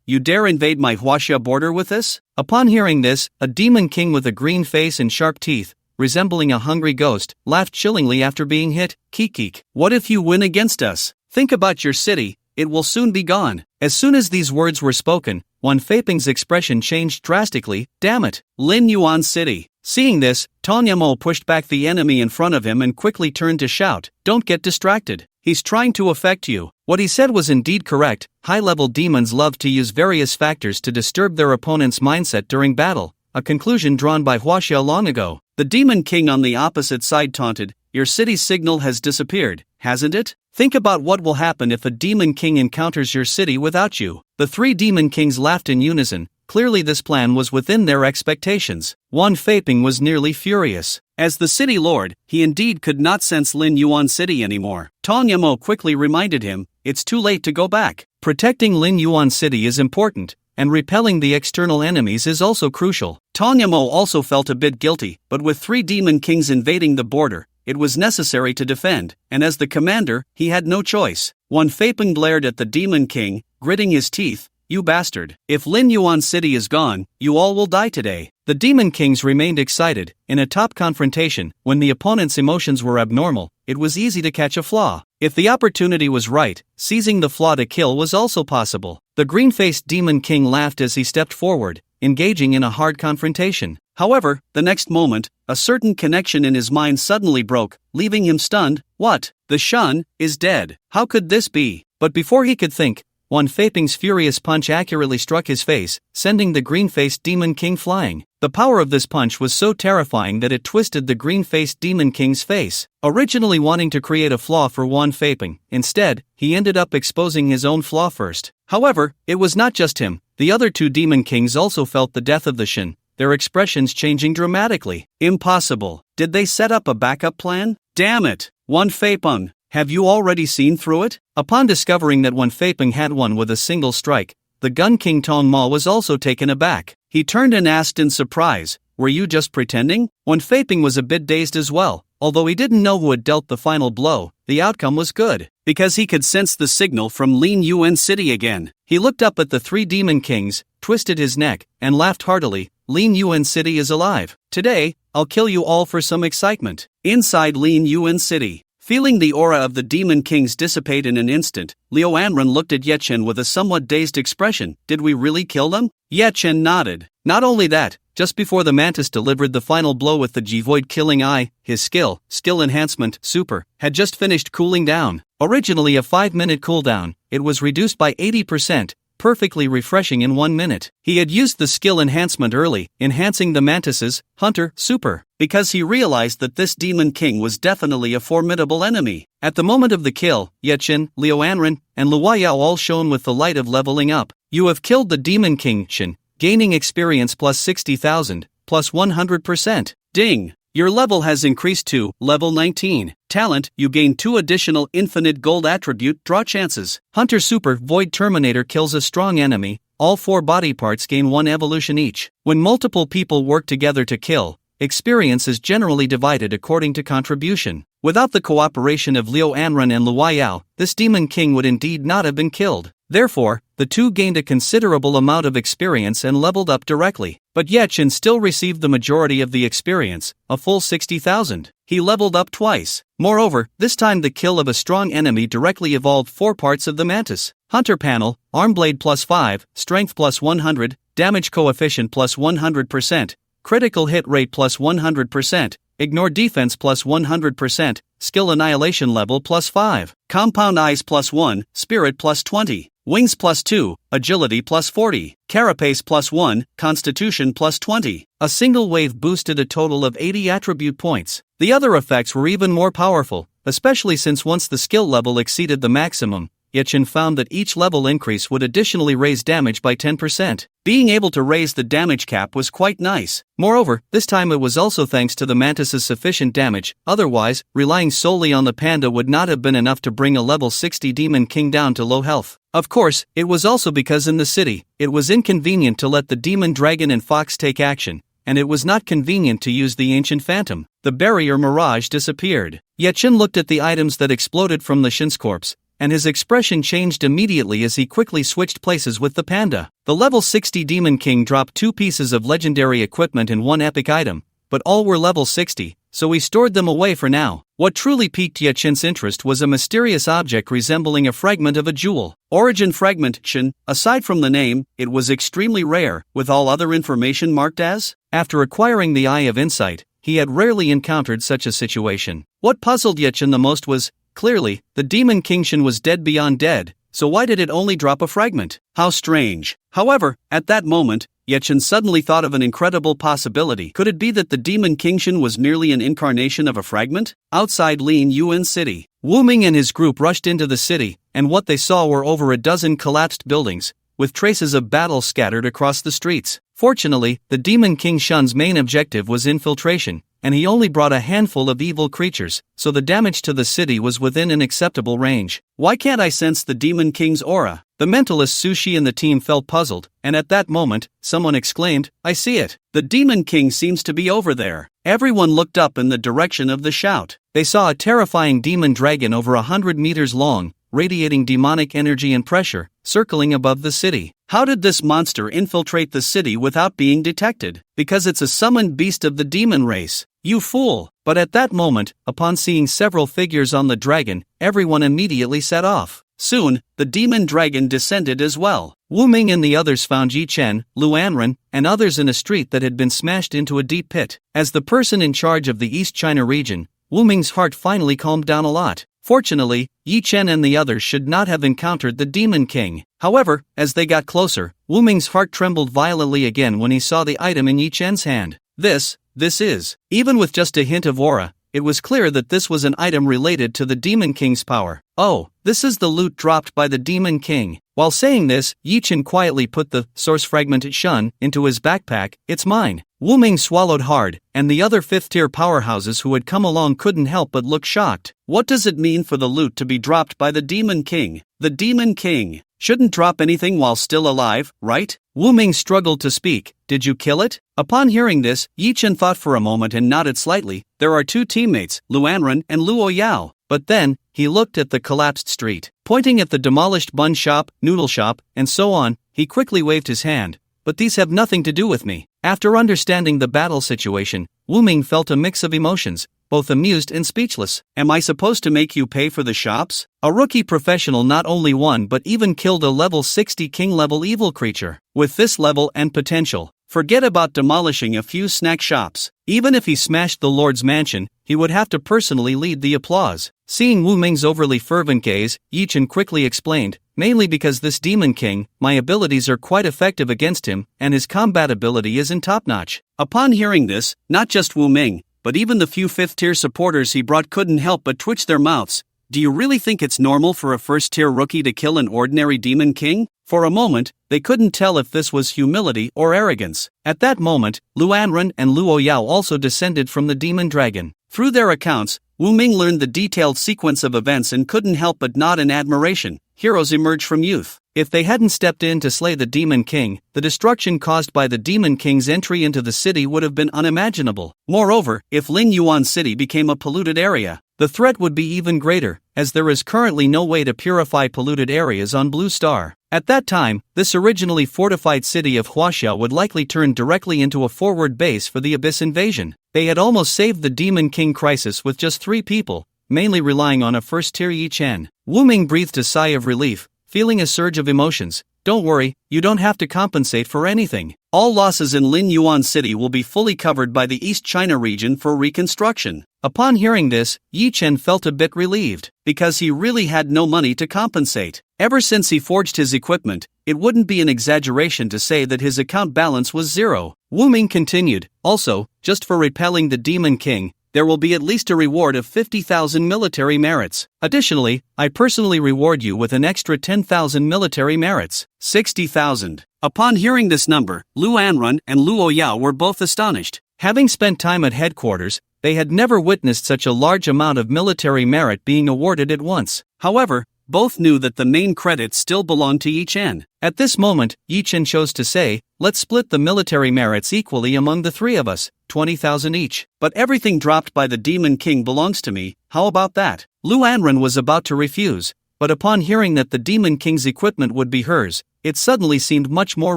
You dare invade my Huaxia border with this?" Upon hearing this, a demon king with a green face and sharp teeth, resembling a hungry ghost, laughed chillingly after being hit. Kikik. What if you win against us? Think about your city, it will soon be gone. As soon as these words were spoken, Wan Feiping's expression changed drastically. Damn it, Lin Yuan City. Seeing this, Tong Yamo pushed back the enemy in front of him and quickly turned to shout, don't get distracted. He's trying to affect you. What he said was indeed correct. High-level demons love to use various factors to disturb their opponent's mindset during battle, a conclusion drawn by Huaxiao long ago. The Demon King on the opposite side taunted, your city's signal has disappeared, hasn't it? Think about what will happen if a Demon King encounters your city without you. The three Demon Kings laughed in unison. Clearly this plan was within their expectations. Wan Feiping was nearly furious. As the city lord, he indeed could not sense Lin Yuan City anymore. Tong Yamo quickly reminded him, it's too late to go back. Protecting Lin Yuan City is important, and repelling the external enemies is also crucial. Tong Yamo also felt a bit guilty, but with three Demon Kings invading the border, it was necessary to defend, and as the commander, he had no choice. Wan Feiping glared at the Demon King, gritting his teeth, you bastard. If Lin Yuan City is gone, you all will die today. The Demon Kings remained excited. In a top confrontation, when the opponent's emotions were abnormal, it was easy to catch a flaw. If the opportunity was right, seizing the flaw to kill was also possible. The green-faced Demon King laughed as he stepped forward, engaging in a hard confrontation. However, the next moment, a certain connection in his mind suddenly broke, leaving him stunned. What? The Shun is dead. How could this be? But before he could think, Wan Feiping's furious punch accurately struck his face, sending the green-faced Demon King flying. The power of this punch was so terrifying that it twisted the green-faced Demon King's face. Originally wanting to create a flaw for Wan Feiping, instead, he ended up exposing his own flaw first. However, it was not just him. The other two Demon Kings also felt the death of the Shin, their expressions changing dramatically. Impossible. Did they set up a backup plan? Damn it! Wan Feiping, have you already seen through it? Upon discovering that Wan Feiping had won with a single strike, the Gun King Tong Ma was also taken aback. He turned and asked in surprise, were you just pretending? Wan Feiping was a bit dazed as well. Although he didn't know who had dealt the final blow, the outcome was good, because he could sense the signal from Lin Yuan City again. He looked up at the three Demon Kings, twisted his neck, and laughed heartily. Lin Yuan City is alive. Today, I'll kill you all for some excitement. Inside Lin Yuan City, feeling the aura of the Demon Kings dissipate in an instant, Liu Anren looked at Ye Chen with a somewhat dazed expression. Did we really kill them? Ye Chen nodded. Not only that, just before the Mantis delivered the final blow with the G-Void Killing Eye, his skill enhancement, super, had just finished cooling down. Originally a 5-minute cooldown, it was reduced by 80%, perfectly refreshing in 1 minute. He had used the skill enhancement early, enhancing the Mantis's Hunter super, because he realized that this Demon King was definitely a formidable enemy. At the moment of the kill, Ye Chen, Liu Anren, and Luo Yao all shone with the light of leveling up. You have killed the Demon King Shin, gaining experience plus 60,000, plus 100%. Ding! Your level has increased to level 19. Talent, you gain 2 additional infinite gold attribute draw chances. Hunter Super Void Terminator kills a strong enemy. All 4 body parts gain 1 evolution each. When multiple people work together to kill, experience is generally divided according to contribution. Without the cooperation of Liu Anren and Luo Yao, this Demon King would indeed not have been killed. Therefore, the two gained a considerable amount of experience and leveled up directly. But Ye Chen still received the majority of the experience, a full 60,000. He leveled up twice. Moreover, this time the kill of a strong enemy directly evolved 4 parts of the Mantis. Hunter Panel, Arm Blade plus 5, Strength plus 100, Damage Coefficient plus 100%, Critical Hit Rate plus 100%, Ignore Defense plus 100%, Skill Annihilation Level plus 5, Compound Eyes plus 1, Spirit plus 20, Wings plus 2, Agility plus 40, Carapace plus 1, Constitution plus 20. A single wave boosted a total of 80 attribute points. The other effects were even more powerful, especially since once the skill level exceeded the maximum, Ye Chen found that each level increase would additionally raise damage by 10%. Being able to raise the damage cap was quite nice. Moreover, this time it was also thanks to the Mantis's sufficient damage. Otherwise, relying solely on the panda would not have been enough to bring a level 60 Demon King down to low health. Of course, it was also because in the city, it was inconvenient to let the Demon Dragon and Fox take action, and it was not convenient to use the Ancient Phantom. The barrier mirage disappeared. Ye Chen looked at the items that exploded from the Shin's corpse, and his expression changed immediately as he quickly switched places with the panda. The level 60 Demon King dropped 2 pieces of legendary equipment and 1 epic item, but all were level 60, so we stored them away for now. What truly piqued Ye Chen's interest was a mysterious object resembling a fragment of a jewel. Origin fragment, Chen. Aside from the name, it was extremely rare, with all other information marked as. After acquiring the Eye of Insight, he had rarely encountered such a situation. What puzzled Ye Chen the most was, clearly, the Demon King Shen was dead beyond dead, so why did it only drop a fragment? How strange. However, at that moment, Ye Chen suddenly thought of an incredible possibility. Could it be that the Demon King Shen was merely an incarnation of a fragment? Outside Lin Yuan City, Wu Ming and his group rushed into the city, and what they saw were over a dozen collapsed buildings, with traces of battle scattered across the streets. Fortunately, the Demon King Shen's main objective was infiltration, and he only brought a handful of evil creatures, so the damage to the city was within an acceptable range. Why can't I sense the Demon King's aura? The mentalist Sushi and the team felt puzzled, and at that moment, someone exclaimed, I see it. The Demon King seems to be over there. Everyone looked up in the direction of the shout. They saw a terrifying demon dragon over 100 meters long, radiating demonic energy and pressure, circling above the city. How did this monster infiltrate the city without being detected? Because it's a summoned beast of the demon race. You fool! But at that moment, upon seeing several figures on the dragon, everyone immediately set off. Soon, the demon dragon descended as well. Wu Ming and the others found Yi Chen, Lu Anren, and others in a street that had been smashed into a deep pit. As the person in charge of the East China region, Wu Ming's heart finally calmed down a lot. Fortunately, Yi Chen and the others should not have encountered the Demon King. However, as they got closer, Wu Ming's heart trembled violently again when he saw the item in Yi Chen's hand. This is. Even with just a hint of aura, it was clear that this was an item related to the Demon King's power. Oh, this is the loot dropped by the Demon King. While saying this, Yi Chen quietly put the source fragment Shun into his backpack. It's mine. Wu Ming swallowed hard, and the other 5th-tier powerhouses who had come along couldn't help but look shocked. What does it mean for the loot to be dropped by the Demon King? The Demon King shouldn't drop anything while still alive, right? Wu Ming struggled to speak. Did you kill it? Upon hearing this, Yi Chen thought for a moment and nodded slightly. There are 2 teammates, Lu Anren and Luo Yao. But then, he looked at the collapsed street. Pointing at the demolished bun shop, noodle shop, and so on, he quickly waved his hand. But these have nothing to do with me. After understanding the battle situation, Wu Ming felt a mix of emotions, both amused and speechless. Am I supposed to make you pay for the shops? A rookie professional not only won but even killed a level 60 king-level evil creature. With this level and potential, forget about demolishing a few snack shops. Even if he smashed the Lord's mansion, he would have to personally lead the applause. Seeing Wu Ming's overly fervent gaze, Yi Chen quickly explained, mainly because this Demon King, my abilities are quite effective against him, and his combat ability isn't top-notch. Upon hearing this, not just Wu Ming, but even the few 5th-tier supporters he brought couldn't help but twitch their mouths. Do you really think it's normal for a 1st-tier rookie to kill an ordinary Demon King? For a moment, they couldn't tell if this was humility or arrogance. At that moment, Lu Anren and Luo Yao also descended from the Demon Dragon. Through their accounts, Wu Ming learned the detailed sequence of events and couldn't help but nod in admiration. Heroes emerge from youth. If they hadn't stepped in to slay the Demon King, the destruction caused by the Demon King's entry into the city would have been unimaginable. Moreover, if Lin Yuan City became a polluted area, the threat would be even greater, as there is currently no way to purify polluted areas on Blue Star. At that time, this originally fortified city of Huaxia would likely turn directly into a forward base for the Abyss invasion. They had almost saved the Demon King crisis with just 3 people, mainly relying on a 1st-tier Yi Chen. Wu Ming breathed a sigh of relief, feeling a surge of emotions. Don't worry, you don't have to compensate for anything. All losses in Lin Yuan City will be fully covered by the East China region for reconstruction. Upon hearing this, Yi Chen felt a bit relieved, because he really had no money to compensate. Ever since he forged his equipment, it wouldn't be an exaggeration to say that his account balance was 0. Wu Ming continued, also, just for repelling the Demon King, there will be at least a reward of 50,000 military merits. Additionally, I personally reward you with an extra 10,000 military merits. 60,000. Upon hearing this number, Lu Anren and Luo Yao were both astonished. Having spent time at headquarters, they had never witnessed such a large amount of military merit being awarded at once. However, both knew that the main credits still belonged to Yi Chen. At this moment, Yi Chen chose to say, let's split the military merits equally among the 3 of us, 20,000 each. But everything dropped by the Demon King belongs to me, how about that? Lu Anren was about to refuse, but upon hearing that the Demon King's equipment would be hers, it suddenly seemed much more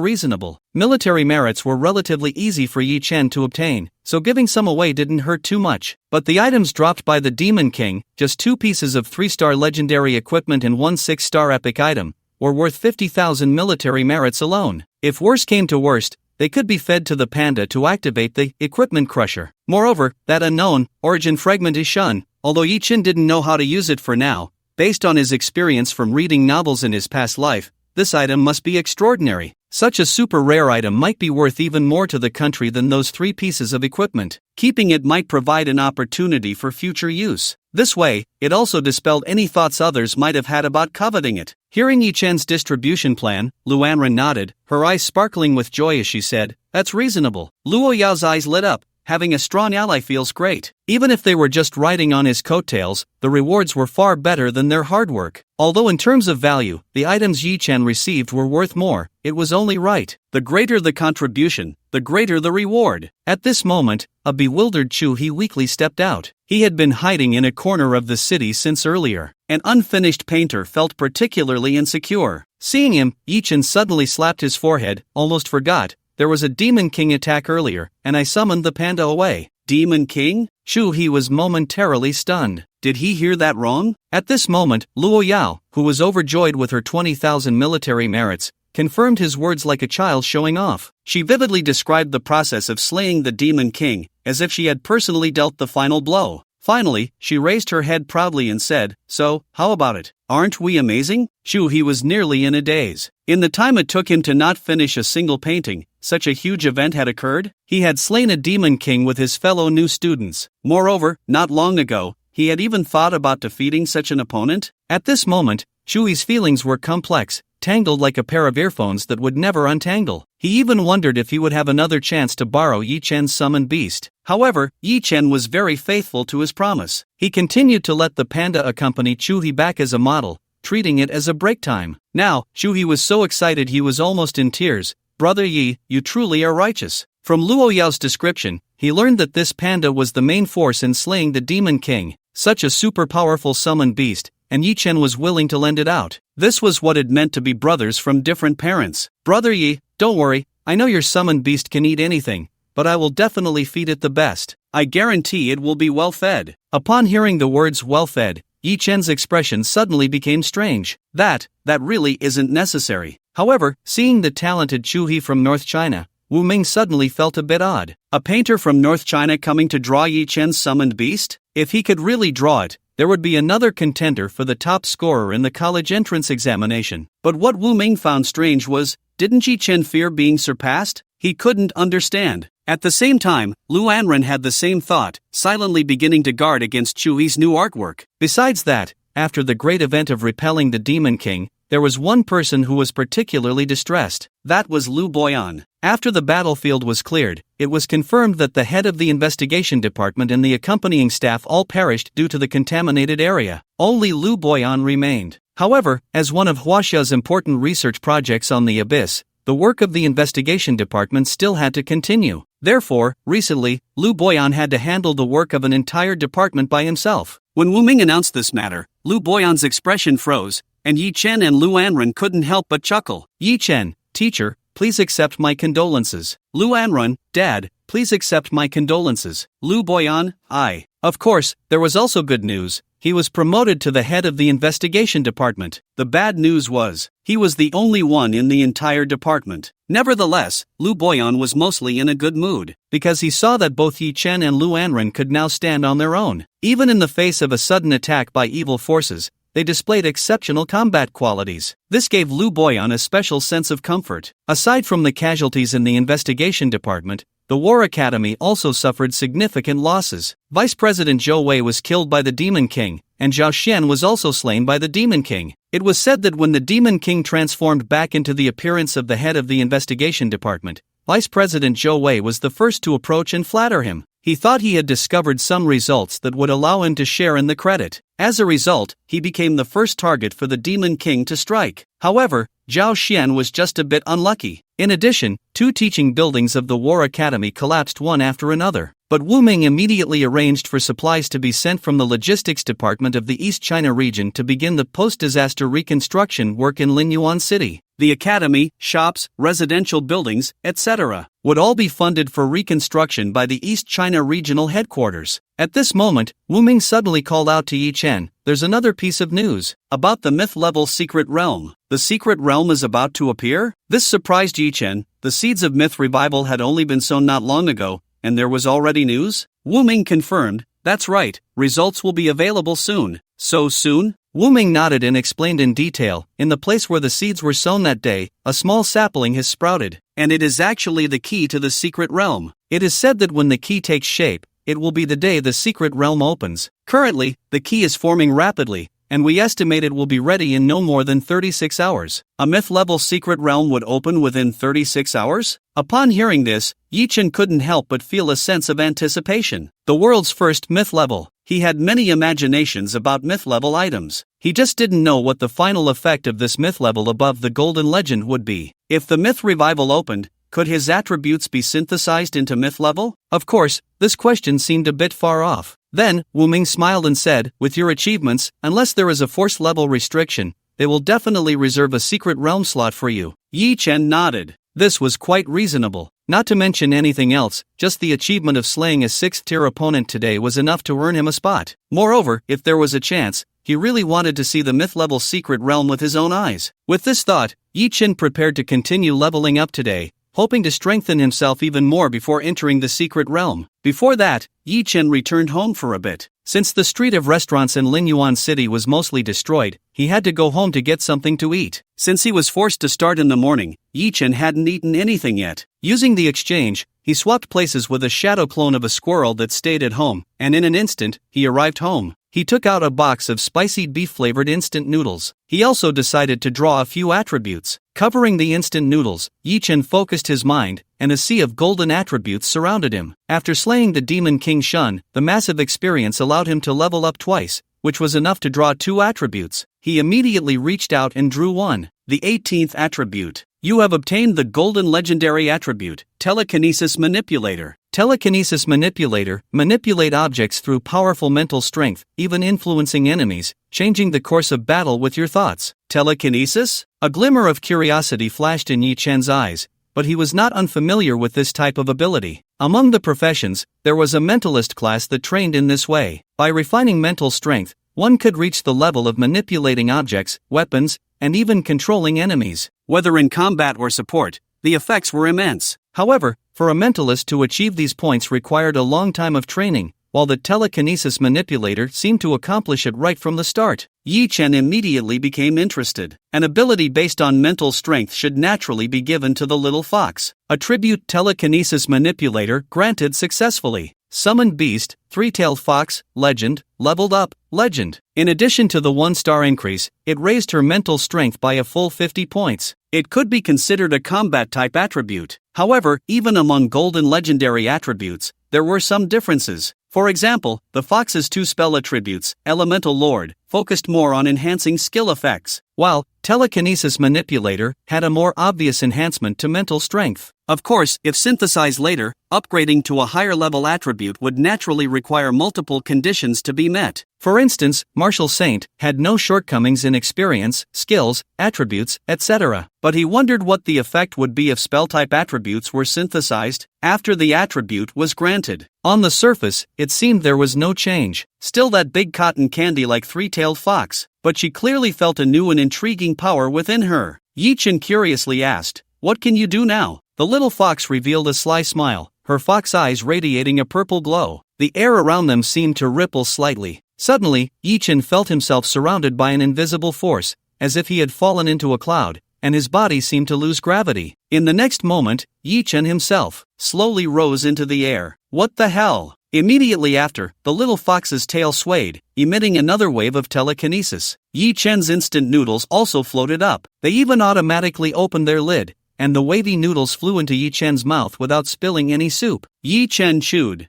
reasonable. Military merits were relatively easy for Yi Chen to obtain, so giving some away didn't hurt too much. But the items dropped by the Demon King, just 2 pieces of 3-star legendary equipment and 1 6-star epic item, were worth 50,000 military merits alone. If worse came to worst, they could be fed to the panda to activate the equipment crusher. Moreover, that unknown origin fragment is Shun, although Yi Chen didn't know how to use it for now. Based on his experience from reading novels in his past life, this item must be extraordinary. Such a super rare item might be worth even more to the country than those 3 pieces of equipment. Keeping it might provide an opportunity for future use. This way, it also dispelled any thoughts others might have had about coveting it. Hearing Yi Chen's distribution plan, Luanren nodded, her eyes sparkling with joy as she said, "That's reasonable." Luo Yao's eyes lit up. Having a strong ally feels great. Even if they were just riding on his coattails, the rewards were far better than their hard work. Although in terms of value, the items Yi Chen received were worth more, it was only right. The greater the contribution, the greater the reward. At this moment, a bewildered Chu He weakly stepped out. He had been hiding in a corner of the city since earlier. An unfinished painter felt particularly insecure. Seeing him, Yi Chen suddenly slapped his forehead, almost forgot. There was a Demon King attack earlier, and I summoned the panda away. Demon King? Chu He was momentarily stunned. Did he hear that wrong? At this moment, Luo Yao, who was overjoyed with her 20,000 military merits, confirmed his words like a child showing off. She vividly described the process of slaying the Demon King, as if she had personally dealt the final blow. Finally, she raised her head proudly and said, "So, how about it? Aren't we amazing?" Chu He was nearly in a daze. In the time it took him to not finish a single painting, such a huge event had occurred. He had slain a Demon King with his fellow new students. Moreover, not long ago, he had even thought about defeating such an opponent. At this moment, Chu He's feelings were complex, tangled like a pair of earphones that would never untangle. He even wondered if he would have another chance to borrow Yi Chen's summoned beast. However, Yi Chen was very faithful to his promise. He continued to let the panda accompany Chu He back as a model, treating it as a break time. Now, Chu He was so excited he was almost in tears. "Brother Yi, you truly are righteous." From Luo Yao's description, he learned that this panda was the main force in slaying the Demon King, such a super powerful summoned beast, and Yi Chen was willing to lend it out. This was what it meant to be brothers from different parents. "Brother Yi, don't worry, I know your summoned beast can eat anything, but I will definitely feed it the best. I guarantee it will be well fed." Upon hearing the words well fed, Yi Chen's expression suddenly became strange. That really isn't necessary. However, seeing the talented Chu He from North China, Wu Ming suddenly felt a bit odd. A painter from North China coming to draw Yi Chen's summoned beast? If he could really draw it, there would be another contender for the top scorer in the college entrance examination. But what Wu Ming found strange was, didn't Yi Chen fear being surpassed? He couldn't understand. At the same time, Lu Anren had the same thought, silently beginning to guard against Chu He's new artwork. Besides that, after the great event of repelling the Demon King, there was one person who was particularly distressed. That was Lu Boyan. After the battlefield was cleared, it was confirmed that the head of the investigation department and the accompanying staff all perished due to the contaminated area. Only Lu Boyan remained. However, as one of Huaxia's important research projects on the Abyss, the work of the investigation department still had to continue. Therefore, recently, Lu Boyan had to handle the work of an entire department by himself. When Wu Ming announced this matter, Lu Boyan's expression froze, and Yi Chen and Lu Anren couldn't help but chuckle. "Yi Chen, teacher, please accept my condolences." Lu Anren, Dad, please accept my condolences. Lu Boyan, I. Of course, there was also good news. He was promoted to the head of the investigation department. The bad news was, he was the only one in the entire department. Nevertheless, Lu Boyan was mostly in a good mood, because he saw that both Yi Chen and Lu Anren could now stand on their own. Even in the face of a sudden attack by evil forces, they displayed exceptional combat qualities. This gave Lu Boyan a special sense of comfort. Aside from the casualties in the investigation department, the War Academy also suffered significant losses. Vice President Zhou Wei was killed by the Demon King, and Zhao Xian was also slain by the Demon King. It was said that when the Demon King transformed back into the appearance of the head of the investigation department, Vice President Zhou Wei was the first to approach and flatter him. He thought he had discovered some results that would allow him to share in the credit. As a result, he became the first target for the Demon King to strike. However, Zhao Xian was just a bit unlucky. In addition, 2 teaching buildings of the War Academy collapsed one after another. But Wu Ming immediately arranged for supplies to be sent from the logistics department of the East China region to begin the post-disaster reconstruction work in Linyuan City. The academy, shops, residential buildings, etc., would all be funded for reconstruction by the East China Regional Headquarters. At this moment, Wu Ming suddenly called out to Yi Chen, "There's another piece of news about the myth-level secret realm. The secret realm is about to appear?" This surprised Yi Chen. The seeds of myth revival had only been sown not long ago, and there was already news? Wu Ming confirmed, "That's right, results will be available soon." "So soon?" Wu Ming nodded and explained in detail, "In the place where the seeds were sown that day, a small sapling has sprouted, and it is actually the key to the secret realm. It is said that when the key takes shape, it will be the day the secret realm opens. Currently, the key is forming rapidly, and we estimate it will be ready in no more than 36 hours. A myth-level secret realm would open within 36 hours? Upon hearing this, Yi Chen couldn't help but feel a sense of anticipation. The world's first myth-level. He had many imaginations about myth-level items. He just didn't know what the final effect of this myth-level above the golden legend would be. If the myth revival opened, could his attributes be synthesized into myth-level? Of course, this question seemed a bit far off. Then, Wu Ming smiled and said, "With your achievements, unless there is a force level restriction, they will definitely reserve a secret realm slot for you." Yi Chen nodded. This was quite reasonable. Not to mention anything else, just the achievement of slaying a 6th-tier opponent today was enough to earn him a spot. Moreover, if there was a chance, he really wanted to see the myth-level secret realm with his own eyes. With this thought, Yi Chen prepared to continue leveling up today, hoping to strengthen himself even more before entering the secret realm. Before that, Yi Chen returned home for a bit. Since the street of restaurants in Linyuan City was mostly destroyed, he had to go home to get something to eat. Since he was forced to start in the morning, Yi Chen hadn't eaten anything yet. Using the exchange, he swapped places with a shadow clone of a squirrel that stayed at home, and in an instant, he arrived home. He took out a box of spicy beef-flavored instant noodles. He also decided to draw a few attributes. Covering the instant noodles, Yi Chen focused his mind, and a sea of golden attributes surrounded him. After slaying the demon King Shun, the massive experience allowed him to level up twice, which was enough to draw 2 attributes. He immediately reached out and drew one. The 18th attribute. You have obtained the golden legendary attribute, Telekinesis Manipulator. Telekinesis Manipulator, manipulate objects through powerful mental strength, even influencing enemies, changing the course of battle with your thoughts. Telekinesis? A glimmer of curiosity flashed in Yi Chen's eyes, but he was not unfamiliar with this type of ability. Among the professions, there was a mentalist class that trained in this way. By refining mental strength, one could reach the level of manipulating objects, weapons, and even controlling enemies. Whether in combat or support, the effects were immense. However, for a mentalist to achieve these points required a long time of training, while the telekinesis manipulator seemed to accomplish it right from the start. Yi Chen immediately became interested. An ability based on mental strength should naturally be given to the little fox. Attribute Telekinesis Manipulator granted successfully. Summoned Beast, 3-tailed Fox, Legend, leveled up, Legend. In addition to the 1-star increase, it raised her mental strength by a full 50 points. It could be considered a combat-type attribute. However, even among golden legendary attributes, there were some differences. For example, the Fox's 2 spell attributes, Elemental Lord, focused more on enhancing skill effects, while Telekinesis Manipulator had a more obvious enhancement to mental strength. Of course, if synthesized later, upgrading to a higher level attribute would naturally require multiple conditions to be met. For instance, Martial Saint had no shortcomings in experience, skills, attributes, etc. But he wondered what the effect would be if spell-type attributes were synthesized after the attribute was granted. On the surface, it seemed there was no change. Still that big cotton candy-like 3-tailed fox. But she clearly felt a new and intriguing power within her. Yi Chen curiously asked, "What can you do now?" The little fox revealed a sly smile, her fox eyes radiating a purple glow. The air around them seemed to ripple slightly. Suddenly, Yi Chen felt himself surrounded by an invisible force, as if he had fallen into a cloud, and his body seemed to lose gravity. In the next moment, Yi Chen himself slowly rose into the air. What the hell? Immediately after, the little fox's tail swayed, emitting another wave of telekinesis. Yi Chen's instant noodles also floated up. They even automatically opened their lid, and the wavy noodles flew into Yi Chen's mouth without spilling any soup. Yi Chen chewed.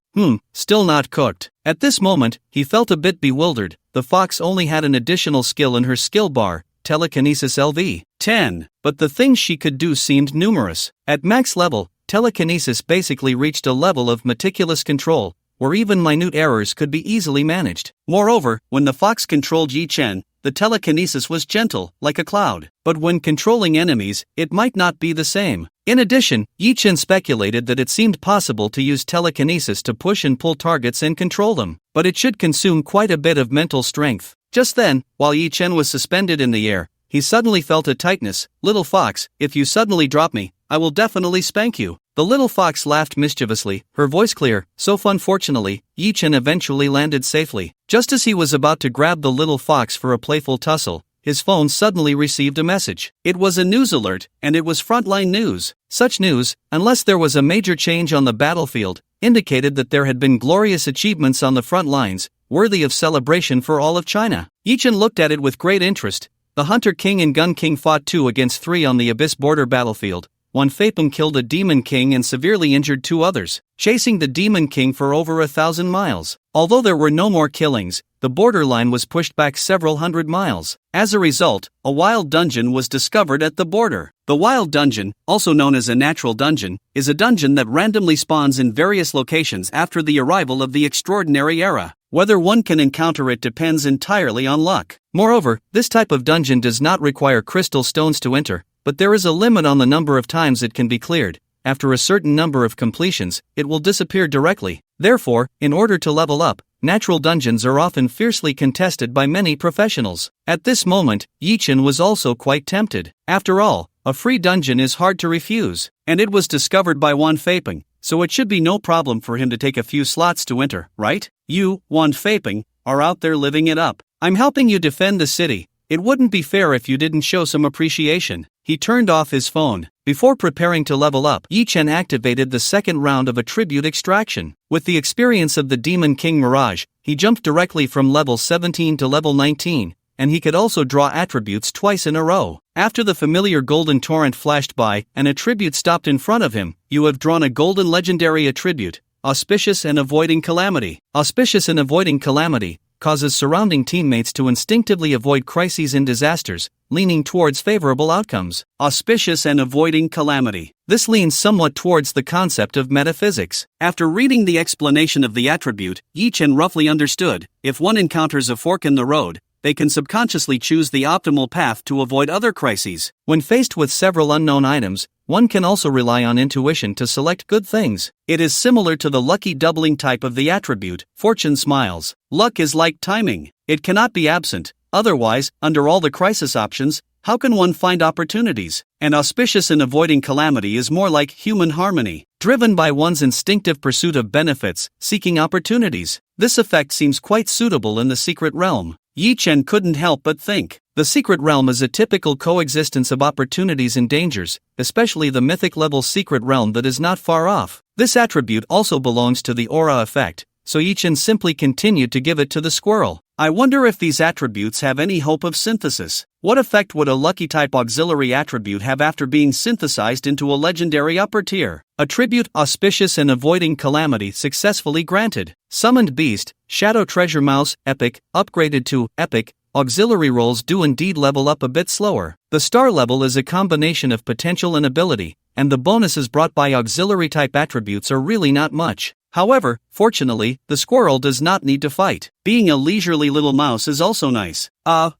Still not cooked. At this moment, he felt a bit bewildered. The fox only had an additional skill in her skill bar, Telekinesis LV 10, but the things she could do seemed numerous. At max level, telekinesis basically reached a level of meticulous control, where even minute errors could be easily managed. Moreover, when the fox controlled Yi Chen, the telekinesis was gentle, like a cloud. But when controlling enemies, it might not be the same. In addition, Yi Chen speculated that it seemed possible to use telekinesis to push and pull targets and control them, but it should consume quite a bit of mental strength. Just then, while Yi Chen was suspended in the air, he suddenly felt a tightness. "Little fox, if you suddenly drop me, I will definitely spank you." The little fox laughed mischievously, her voice clear. So unfortunately, Yi Chen eventually landed safely. Just as he was about to grab the little fox for a playful tussle, his phone suddenly received a message. It was a news alert, and it was frontline news. Such news, unless there was a major change on the battlefield, indicated that there had been glorious achievements on the front lines, worthy of celebration for all of China. Yi Chen looked at it with great interest. The Hunter King and Gun King fought 2 against 3 on the Abyss border battlefield. One Faipeng killed a Demon King and severely injured 2 others, chasing the Demon King for over 1,000 miles. Although there were no more killings, the borderline was pushed back several hundred miles. As a result, a wild dungeon was discovered at the border. The wild dungeon, also known as a natural dungeon, is a dungeon that randomly spawns in various locations after the arrival of the extraordinary era. Whether one can encounter it depends entirely on luck. Moreover, this type of dungeon does not require crystal stones to enter, but there is a limit on the number of times it can be cleared. After a certain number of completions, it will disappear directly. Therefore, in order to level up, natural dungeons are often fiercely contested by many professionals. At this moment, Yi Chen was also quite tempted. After all, a free dungeon is hard to refuse, and it was discovered by Wan Faipeng, so it should be no problem for him to take a few slots to enter, right? You, Wan Faipeng, are out there living it up. I'm helping you defend the city. It wouldn't be fair if you didn't show some appreciation. He turned off his phone. Before preparing to level up, Yi Chen activated the second round of attribute extraction. With the experience of the Demon King Mirage, he jumped directly from level 17 to level 19, and he could also draw attributes twice in a row. After the familiar golden torrent flashed by, an attribute stopped in front of him. You have drawn a golden legendary attribute, Auspicious and Avoiding Calamity. Auspicious and Avoiding Calamity causes surrounding teammates to instinctively avoid crises and disasters, leaning towards favorable outcomes. Auspicious and Avoiding Calamity. This leans somewhat towards the concept of metaphysics. After reading the explanation of the attribute, Yi Chen roughly understood, if one encounters a fork in the road, they can subconsciously choose the optimal path to avoid other crises. When faced with several unknown items, one can also rely on intuition to select good things. It is similar to the lucky doubling type of the attribute, Fortune Smiles. Luck is like timing. It cannot be absent. Otherwise, under all the crisis options, how can one find opportunities? And Auspicious and Avoiding Calamity is more like human harmony, driven by one's instinctive pursuit of benefits, seeking opportunities. This effect seems quite suitable in the secret realm. Yi Chen couldn't help but think. The secret realm is a typical coexistence of opportunities and dangers, especially the mythic level secret realm that is not far off. This attribute also belongs to the aura effect, so Yi Chen simply continued to give it to the squirrel. I wonder if these attributes have any hope of synthesis. What effect would a lucky type auxiliary attribute have after being synthesized into a legendary upper tier? Attribute Auspicious and Avoiding Calamity successfully granted. Summoned Beast, Shadow Treasure Mouse, Epic, upgraded to Epic. Auxiliary roles do indeed level up a bit slower. The star level is a combination of potential and ability, and the bonuses brought by auxiliary type attributes are really not much. However, fortunately, the squirrel does not need to fight. Being a leisurely little mouse is also nice.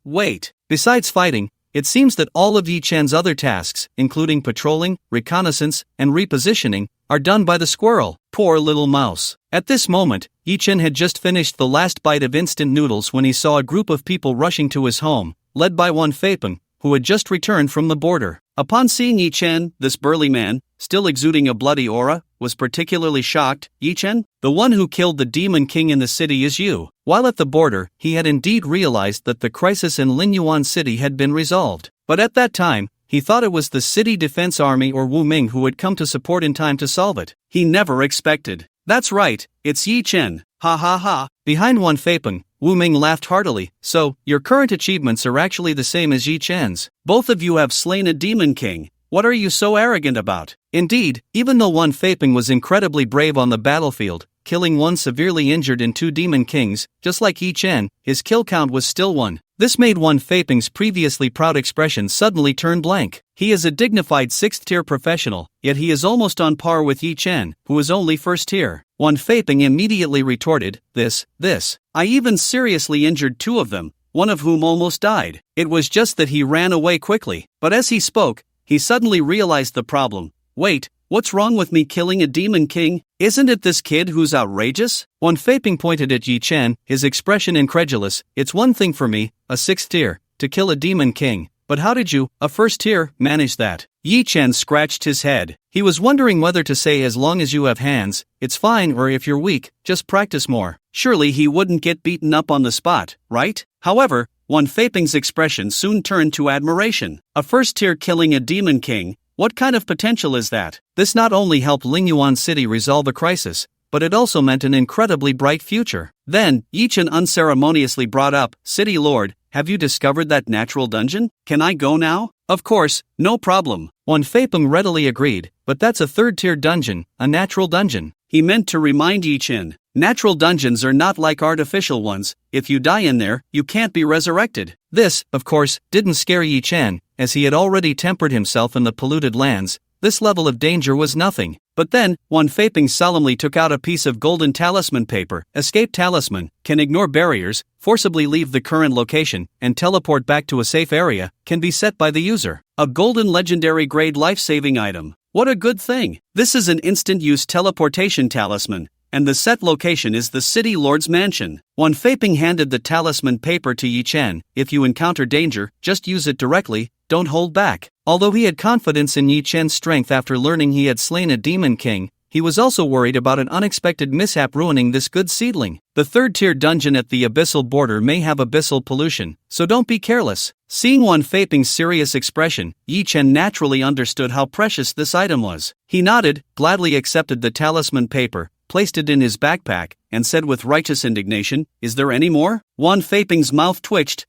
Wait. Besides fighting, it seems that all of Yi Chen's other tasks, including patrolling, reconnaissance, and repositioning, are done by the squirrel. Poor little mouse. At this moment, Yi Chen had just finished the last bite of instant noodles when he saw a group of people rushing to his home, led by Wan Faipeng, who had just returned from the border. Upon seeing Yi Chen, this burly man, still exuding a bloody aura, was particularly shocked. Yi Chen? The one who killed the Demon King in the city is you. While at the border, he had indeed realized that the crisis in Linyuan City had been resolved. But at that time, he thought it was the City Defense Army or Wu Ming who would come to support in time to solve it. He never expected. That's right, it's Yi Chen. Ha ha ha. Behind Wan Faipeng, Wu Ming laughed heartily. So, your current achievements are actually the same as Yi Chen's. Both of you have slain a Demon King. What are you so arrogant about? Indeed, even though Wan Faipeng was incredibly brave on the battlefield, killing one severely injured and 2 Demon Kings, just like Yi Chen, his kill count was still 1. This made Wan Faipeng's previously proud expression suddenly turn blank. He is a dignified 6th-tier professional, yet he is almost on par with Yi Chen, who is only 1st tier. Wan Faipeng immediately retorted, This. I even seriously injured 2 of them. one of whom almost died. It was just that he ran away quickly, but as he spoke, he suddenly realized the problem. Wait, what's wrong with me killing a demon king? Isn't it this kid who's outrageous? Wan Feiping pointed at Yi Chen, his expression incredulous. It's one thing for me, a 6th tier, to kill a demon king. But how did you, a 1st tier, manage that? Yi Chen scratched his head. He was wondering whether to say as long as you have hands, it's fine, or if you're weak, just practice more. Surely he wouldn't get beaten up on the spot, right? However, Wan Feiping's expression soon turned to admiration. A 1st tier killing a demon king? What kind of potential is that? This not only helped Lingyuan City resolve a crisis, but it also meant an incredibly bright future. Then, Yi Chen unceremoniously brought up, City Lord, have you discovered that natural dungeon? Can I go now? Of course, no problem. Wan Feiping readily agreed, but that's a 3rd tier dungeon, a natural dungeon. He meant to remind Yi Chen, natural dungeons are not like artificial ones. If you die in there, you can't be resurrected. This, of course, didn't scare Yi Chen, as he had already tempered himself in the polluted lands. This level of danger was nothing. But then, Wan Feiping solemnly took out a piece of golden talisman paper. Escape talisman, can ignore barriers, forcibly leave the current location, and teleport back to a safe area, can be set by the user. A golden legendary grade life-saving item. What a good thing! This is an instant-use teleportation talisman, and the set location is the City Lord's mansion. Wan Feiping handed the talisman paper to Yi Chen. If you encounter danger, just use it directly, don't hold back. Although he had confidence in Yi Chen's strength after learning he had slain a demon king, he was also worried about an unexpected mishap ruining this good seedling. The 3rd tier dungeon at the abyssal border may have abyssal pollution, so don't be careless. Seeing Wan Feiping's serious expression, Yi Chen naturally understood how precious this item was. He nodded, gladly accepted the talisman paper, placed it in his backpack, and said with righteous indignation, Is there any more? Wan Feiping's mouth twitched.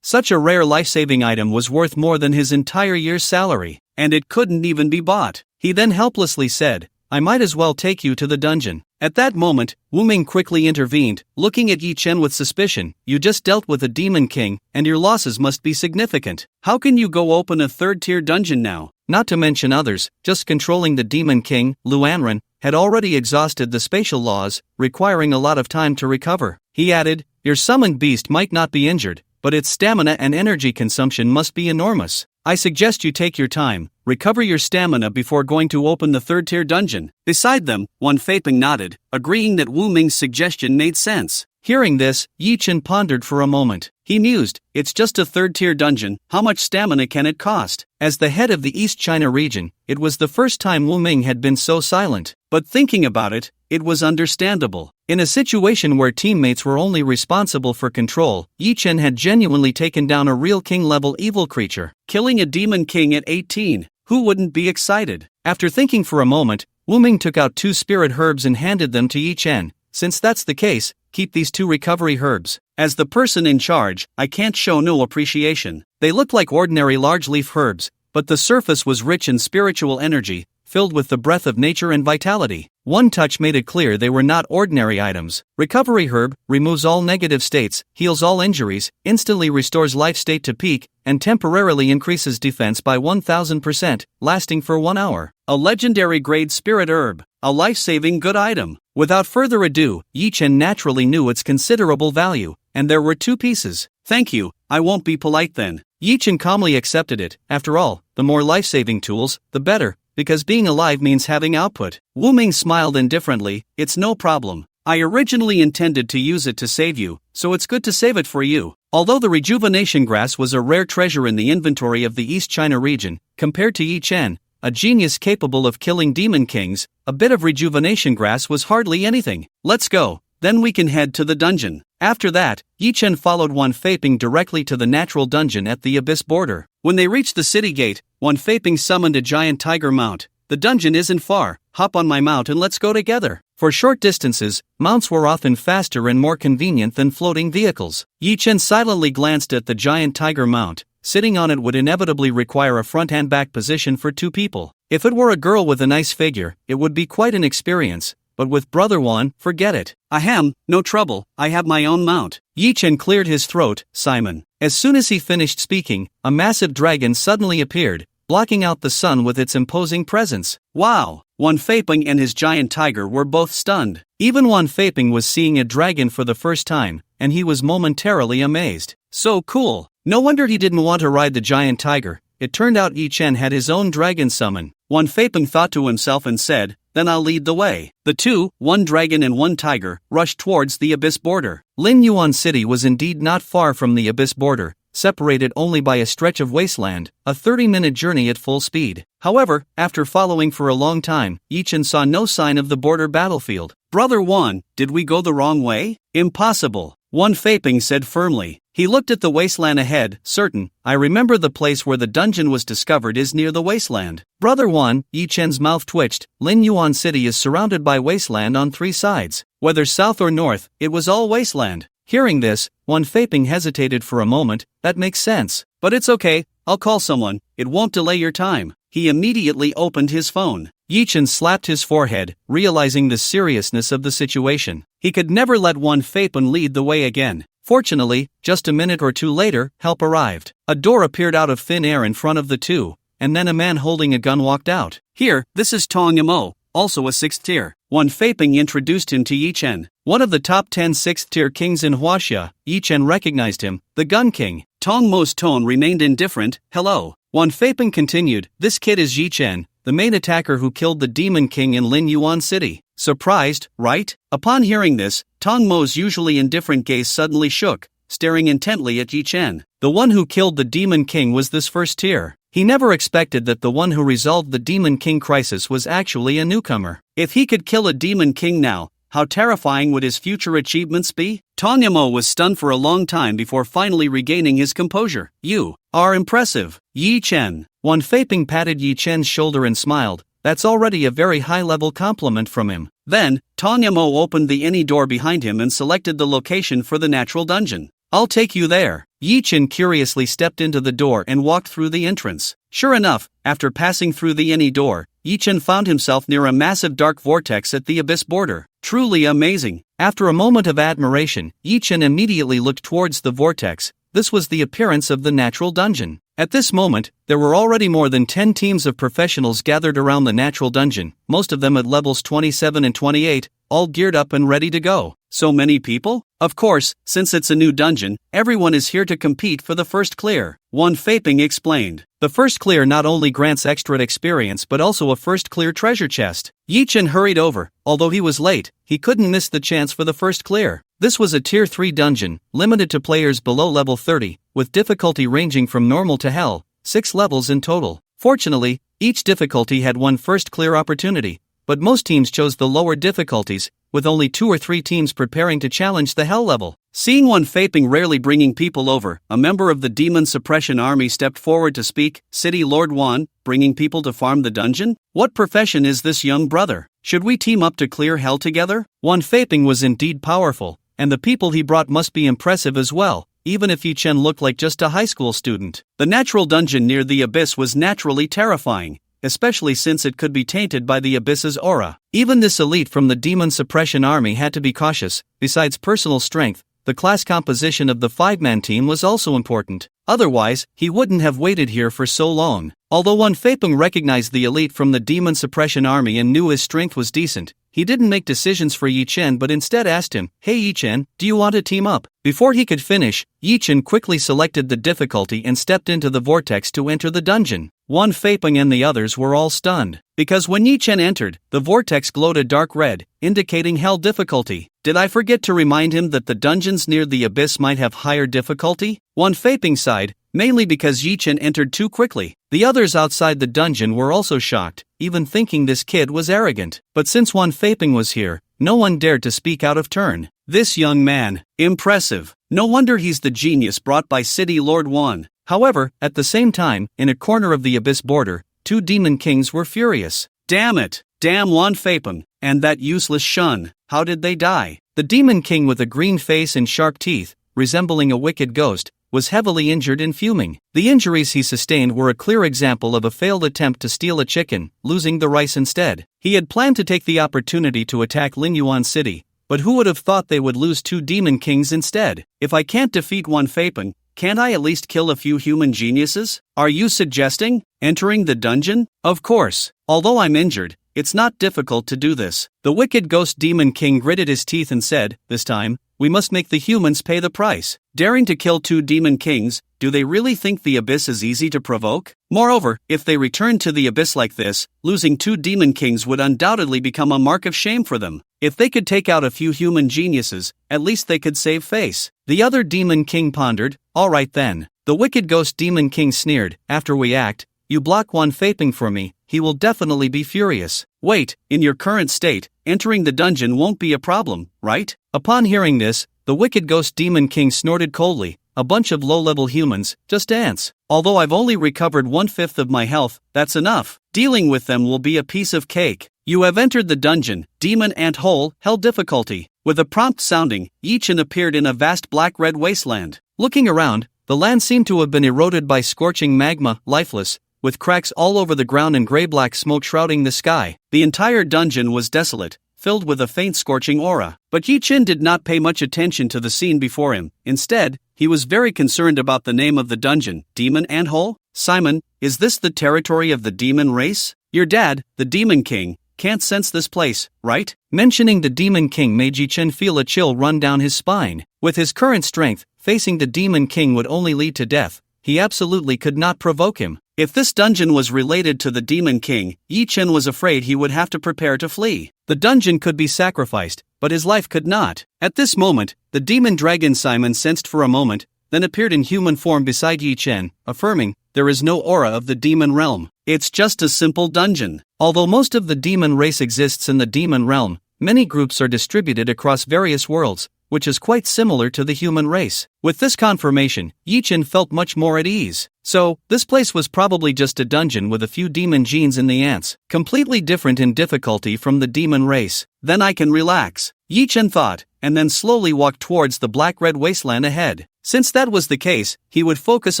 Such a rare life-saving item was worth more than his entire year's salary, and it couldn't even be bought. He then helplessly said, I might as well take you to the dungeon. At that moment, Wu Ming quickly intervened, looking at Yi Chen with suspicion. You just dealt with a demon king, and your losses must be significant. How can you go open a 3rd tier dungeon now? Not to mention others, just controlling the demon king, Lu Anren, had already exhausted the spatial laws, requiring a lot of time to recover. He added, Your summoned beast might not be injured, but its stamina and energy consumption must be enormous. I suggest you take your time, recover your stamina before going to open the 3rd tier dungeon. Beside them, Wan Feiping nodded, agreeing that Wu Ming's suggestion made sense. Hearing this, Yi Chen pondered for a moment. He mused, it's just a 3rd tier dungeon, how much stamina can it cost? As the head of the East China region, it was the first time Wu Ming had been so silent. But thinking about it, it was understandable. In a situation where teammates were only responsible for control, Yi Chen had genuinely taken down a real king-level evil creature. Killing a demon king at 18, who wouldn't be excited? After thinking for a moment, Wu Ming took out 2 spirit herbs and handed them to Yi Chen. Since that's the case, keep these 2 recovery herbs. As the person in charge, I can't show no appreciation. They look like ordinary large-leaf herbs, but the surface was rich in spiritual energy, filled with the breath of nature and vitality. One touch made it clear they were not ordinary items. Recovery herb removes all negative states, heals all injuries, instantly restores life state to peak, and temporarily increases defense by 1000%, lasting for 1 hour. A legendary grade spirit herb, a life-saving good item. Without further ado, Yi Chen naturally knew its considerable value, and there were 2 pieces. Thank you, I won't be polite then. Yi Chen calmly accepted it. After all, the more life-saving tools, the better, because being alive means having output. Wu Ming smiled indifferently, it's no problem. I originally intended to use it to save you, so it's good to save it for you. Although the rejuvenation grass was a rare treasure in the inventory of the East China region, compared to Yi Chen, a genius capable of killing demon kings, a bit of rejuvenation grass was hardly anything. Let's go, then we can head to the dungeon. After that, Yi Chen followed Wan Feiping directly to the natural dungeon at the abyss border. When they reached the city gate, Wan Feiping summoned a giant tiger mount. The dungeon isn't far, hop on my mount and let's go together. For short distances, mounts were often faster and more convenient than floating vehicles. Yi Chen silently glanced at the giant tiger mount. Sitting on it would inevitably require a front and back position for 2 people. If it were a girl with a nice figure, it would be quite an experience. But with Brother Wan, forget it. Ahem, no trouble, I have my own mount. Yi Chen cleared his throat, Simon. As soon as he finished speaking, a massive dragon suddenly appeared, blocking out the sun with its imposing presence. Wow, Wan Feipeng and his giant tiger were both stunned. Even Wan Feipeng was seeing a dragon for the first time, and he was momentarily amazed. So cool! No wonder he didn't want to ride the giant tiger. It turned out Yi Chen had his own dragon summon. Wan Feipeng thought to himself and said, "Then I'll lead the way." The two, one dragon and one tiger, rushed towards the abyss border. Lin Yuan City was indeed not far from the abyss border, separated only by a stretch of wasteland, a 30-minute journey at full speed. However, after following for a long time, Yi Chen saw no sign of the border battlefield. "Brother Wan, did we go the wrong way?" "Impossible," Wan Feipeng said firmly. He looked at the wasteland ahead, certain. "I remember the place where the dungeon was discovered is near the wasteland." "Brother Wan," Yi Chen's mouth twitched, "Lin Yuan City is surrounded by wasteland on 3 sides. Whether south or north, it was all wasteland." Hearing this, Wan Feipeng hesitated for a moment. "That makes sense. But it's okay, I'll call someone, it won't delay your time." He immediately opened his phone. Yi Chen slapped his forehead, realizing the seriousness of the situation. He could never let Wan Feipeng lead the way again. Fortunately, just a minute or two later, help arrived. A door appeared out of thin air in front of the two, and then a man holding a gun walked out. "Here, this is Tong Yamo, also a 6th tier. Wan Feipeng introduced him to Yi Chen. One of the top 10 6th tier kings in Huaxia. Yi Chen recognized him, the Gun King. Tong Mo's tone remained indifferent. "Hello." Wan Feipeng continued, "This kid is Yi Chen, the main attacker who killed the Demon King in Lin Yuan City." Surprised, right? Upon hearing this, Tong Mo's usually indifferent gaze suddenly shook, staring intently at Yi Chen. The one who killed the Demon King was this 1st tier. He never expected that the one who resolved the Demon King crisis was actually a newcomer. If he could kill a Demon King now, how terrifying would his future achievements be? Tong Yamo was stunned for a long time before finally regaining his composure. "You are impressive, Yi Chen." Wan Feipeng patted Yi Chen's shoulder and smiled. That's already a very high-level compliment from him. Then, Tong Yamo opened the any door behind him and selected the location for the natural dungeon. "I'll take you there." Yi Chen curiously stepped into the door and walked through the entrance. Sure enough, after passing through the any door, Yi Chen found himself near a massive dark vortex at the abyss border. Truly amazing. After a moment of admiration, Yi Chen immediately looked towards the vortex. This was the appearance of the natural dungeon. At this moment, there were already more than 10 teams of professionals gathered around the natural dungeon, most of them at levels 27 and 28, all geared up and ready to go. So many people? Of course, since it's a new dungeon, everyone is here to compete for the first clear. Wan Feipeng explained. The first clear not only grants extra experience but also a first clear treasure chest. Yi Chen hurried over. Although he was late, he couldn't miss the chance for the first clear. This was a tier 3 dungeon, limited to players below level 30, with difficulty ranging from normal to hell, 6 levels in total. Fortunately, each difficulty had one first clear opportunity, but most teams chose the lower difficulties, with only 2 or 3 teams preparing to challenge the hell level. Seeing Wan Feipeng rarely bringing people over, a member of the Demon Suppression Army stepped forward to speak. "City Lord Wan, bringing people to farm the dungeon? What profession is this young brother? Should we team up to clear hell together?" Wan Feipeng was indeed powerful, and the people he brought must be impressive as well, even if Yi Chen looked like just a high school student. The natural dungeon near the abyss was naturally terrifying, especially since it could be tainted by the abyss's aura. Even this elite from the Demon Suppression Army had to be cautious. Besides personal strength, the class composition of the 5-man team was also important. Otherwise, he wouldn't have waited here for so long. Although Wan Feipeng recognized the elite from the Demon Suppression Army and knew his strength was decent, he didn't make decisions for Yi Chen but instead asked him, "Hey Yi Chen, do you want to team up?" Before he could finish, Yi Chen quickly selected the difficulty and stepped into the vortex to enter the dungeon. Wan Feipeng and the others were all stunned, because when Yi Chen entered, the vortex glowed a dark red, indicating hell difficulty. Did I forget to remind him that the dungeons near the abyss might have higher difficulty? Wan Feipeng sighed, mainly because Yi Chen entered too quickly. The others outside the dungeon were also shocked, even thinking this kid was arrogant. But since Wan Feipeng was here, no one dared to speak out of turn. This young man, impressive. No wonder he's the genius brought by City Lord Wan. However, at the same time, in a corner of the abyss border, 2 demon kings were furious. Damn it! Damn Wan Feipeng, and that useless Shun. How did they die? The demon king with a green face and sharp teeth, resembling a wicked ghost, was heavily injured and fuming. The injuries he sustained were a clear example of a failed attempt to steal a chicken, losing the rice instead. He had planned to take the opportunity to attack Lin Yuan City, but who would have thought they would lose 2 demon kings instead? If I can't defeat Wan Feipeng, can't I at least kill a few human geniuses? Are you suggesting entering the dungeon? Of course. Although I'm injured, it's not difficult to do this. The wicked ghost demon king gritted his teeth and said, this time, we must make the humans pay the price. Daring to kill 2 demon kings, do they really think the abyss is easy to provoke? Moreover, if they returned to the abyss like this, losing 2 demon kings would undoubtedly become a mark of shame for them. If they could take out a few human geniuses, at least they could save face. The other demon king pondered, alright then. The wicked ghost demon king sneered, after we act, you block one vaping for me, he will definitely be furious. Wait, in your current state, entering the dungeon won't be a problem, right? Upon hearing this, the wicked ghost demon king snorted coldly, a bunch of low-level humans, just ants. Although I've only recovered 1/5 of my health, that's enough. Dealing with them will be a piece of cake. You have entered the dungeon, demon ant hole, hell difficulty. With a prompt sounding, Yichin appeared in a vast black-red wasteland. Looking around, the land seemed to have been eroded by scorching magma, lifeless, with cracks all over the ground and gray-black smoke shrouding the sky. The entire dungeon was desolate, filled with a faint scorching aura. But Yichin did not pay much attention to the scene before him. Instead, he was very concerned about the name of the dungeon, Demon Anthole? Simon, is this the territory of the demon race? Your dad, the Demon King, can't sense this place, right? Mentioning the Demon King made Yichin feel a chill run down his spine. With his current strength, facing the Demon King would only lead to death. He absolutely could not provoke him. If this dungeon was related to the Demon King, Yichin was afraid he would have to prepare to flee. The dungeon could be sacrificed, but his life could not. At this moment, the demon dragon Simon sensed for a moment, then appeared in human form beside Yichin, affirming, there is no aura of the demon realm. It's just a simple dungeon. Although most of the demon race exists in the demon realm, many groups are distributed across various worlds, which is quite similar to the human race. With this confirmation, Yichin felt much more at ease. So, this place was probably just a dungeon with a few demon genes in the ants, completely different in difficulty from the demon race. Then I can relax, Yichin thought, and then slowly walked towards the black-red wasteland ahead. Since that was the case, he would focus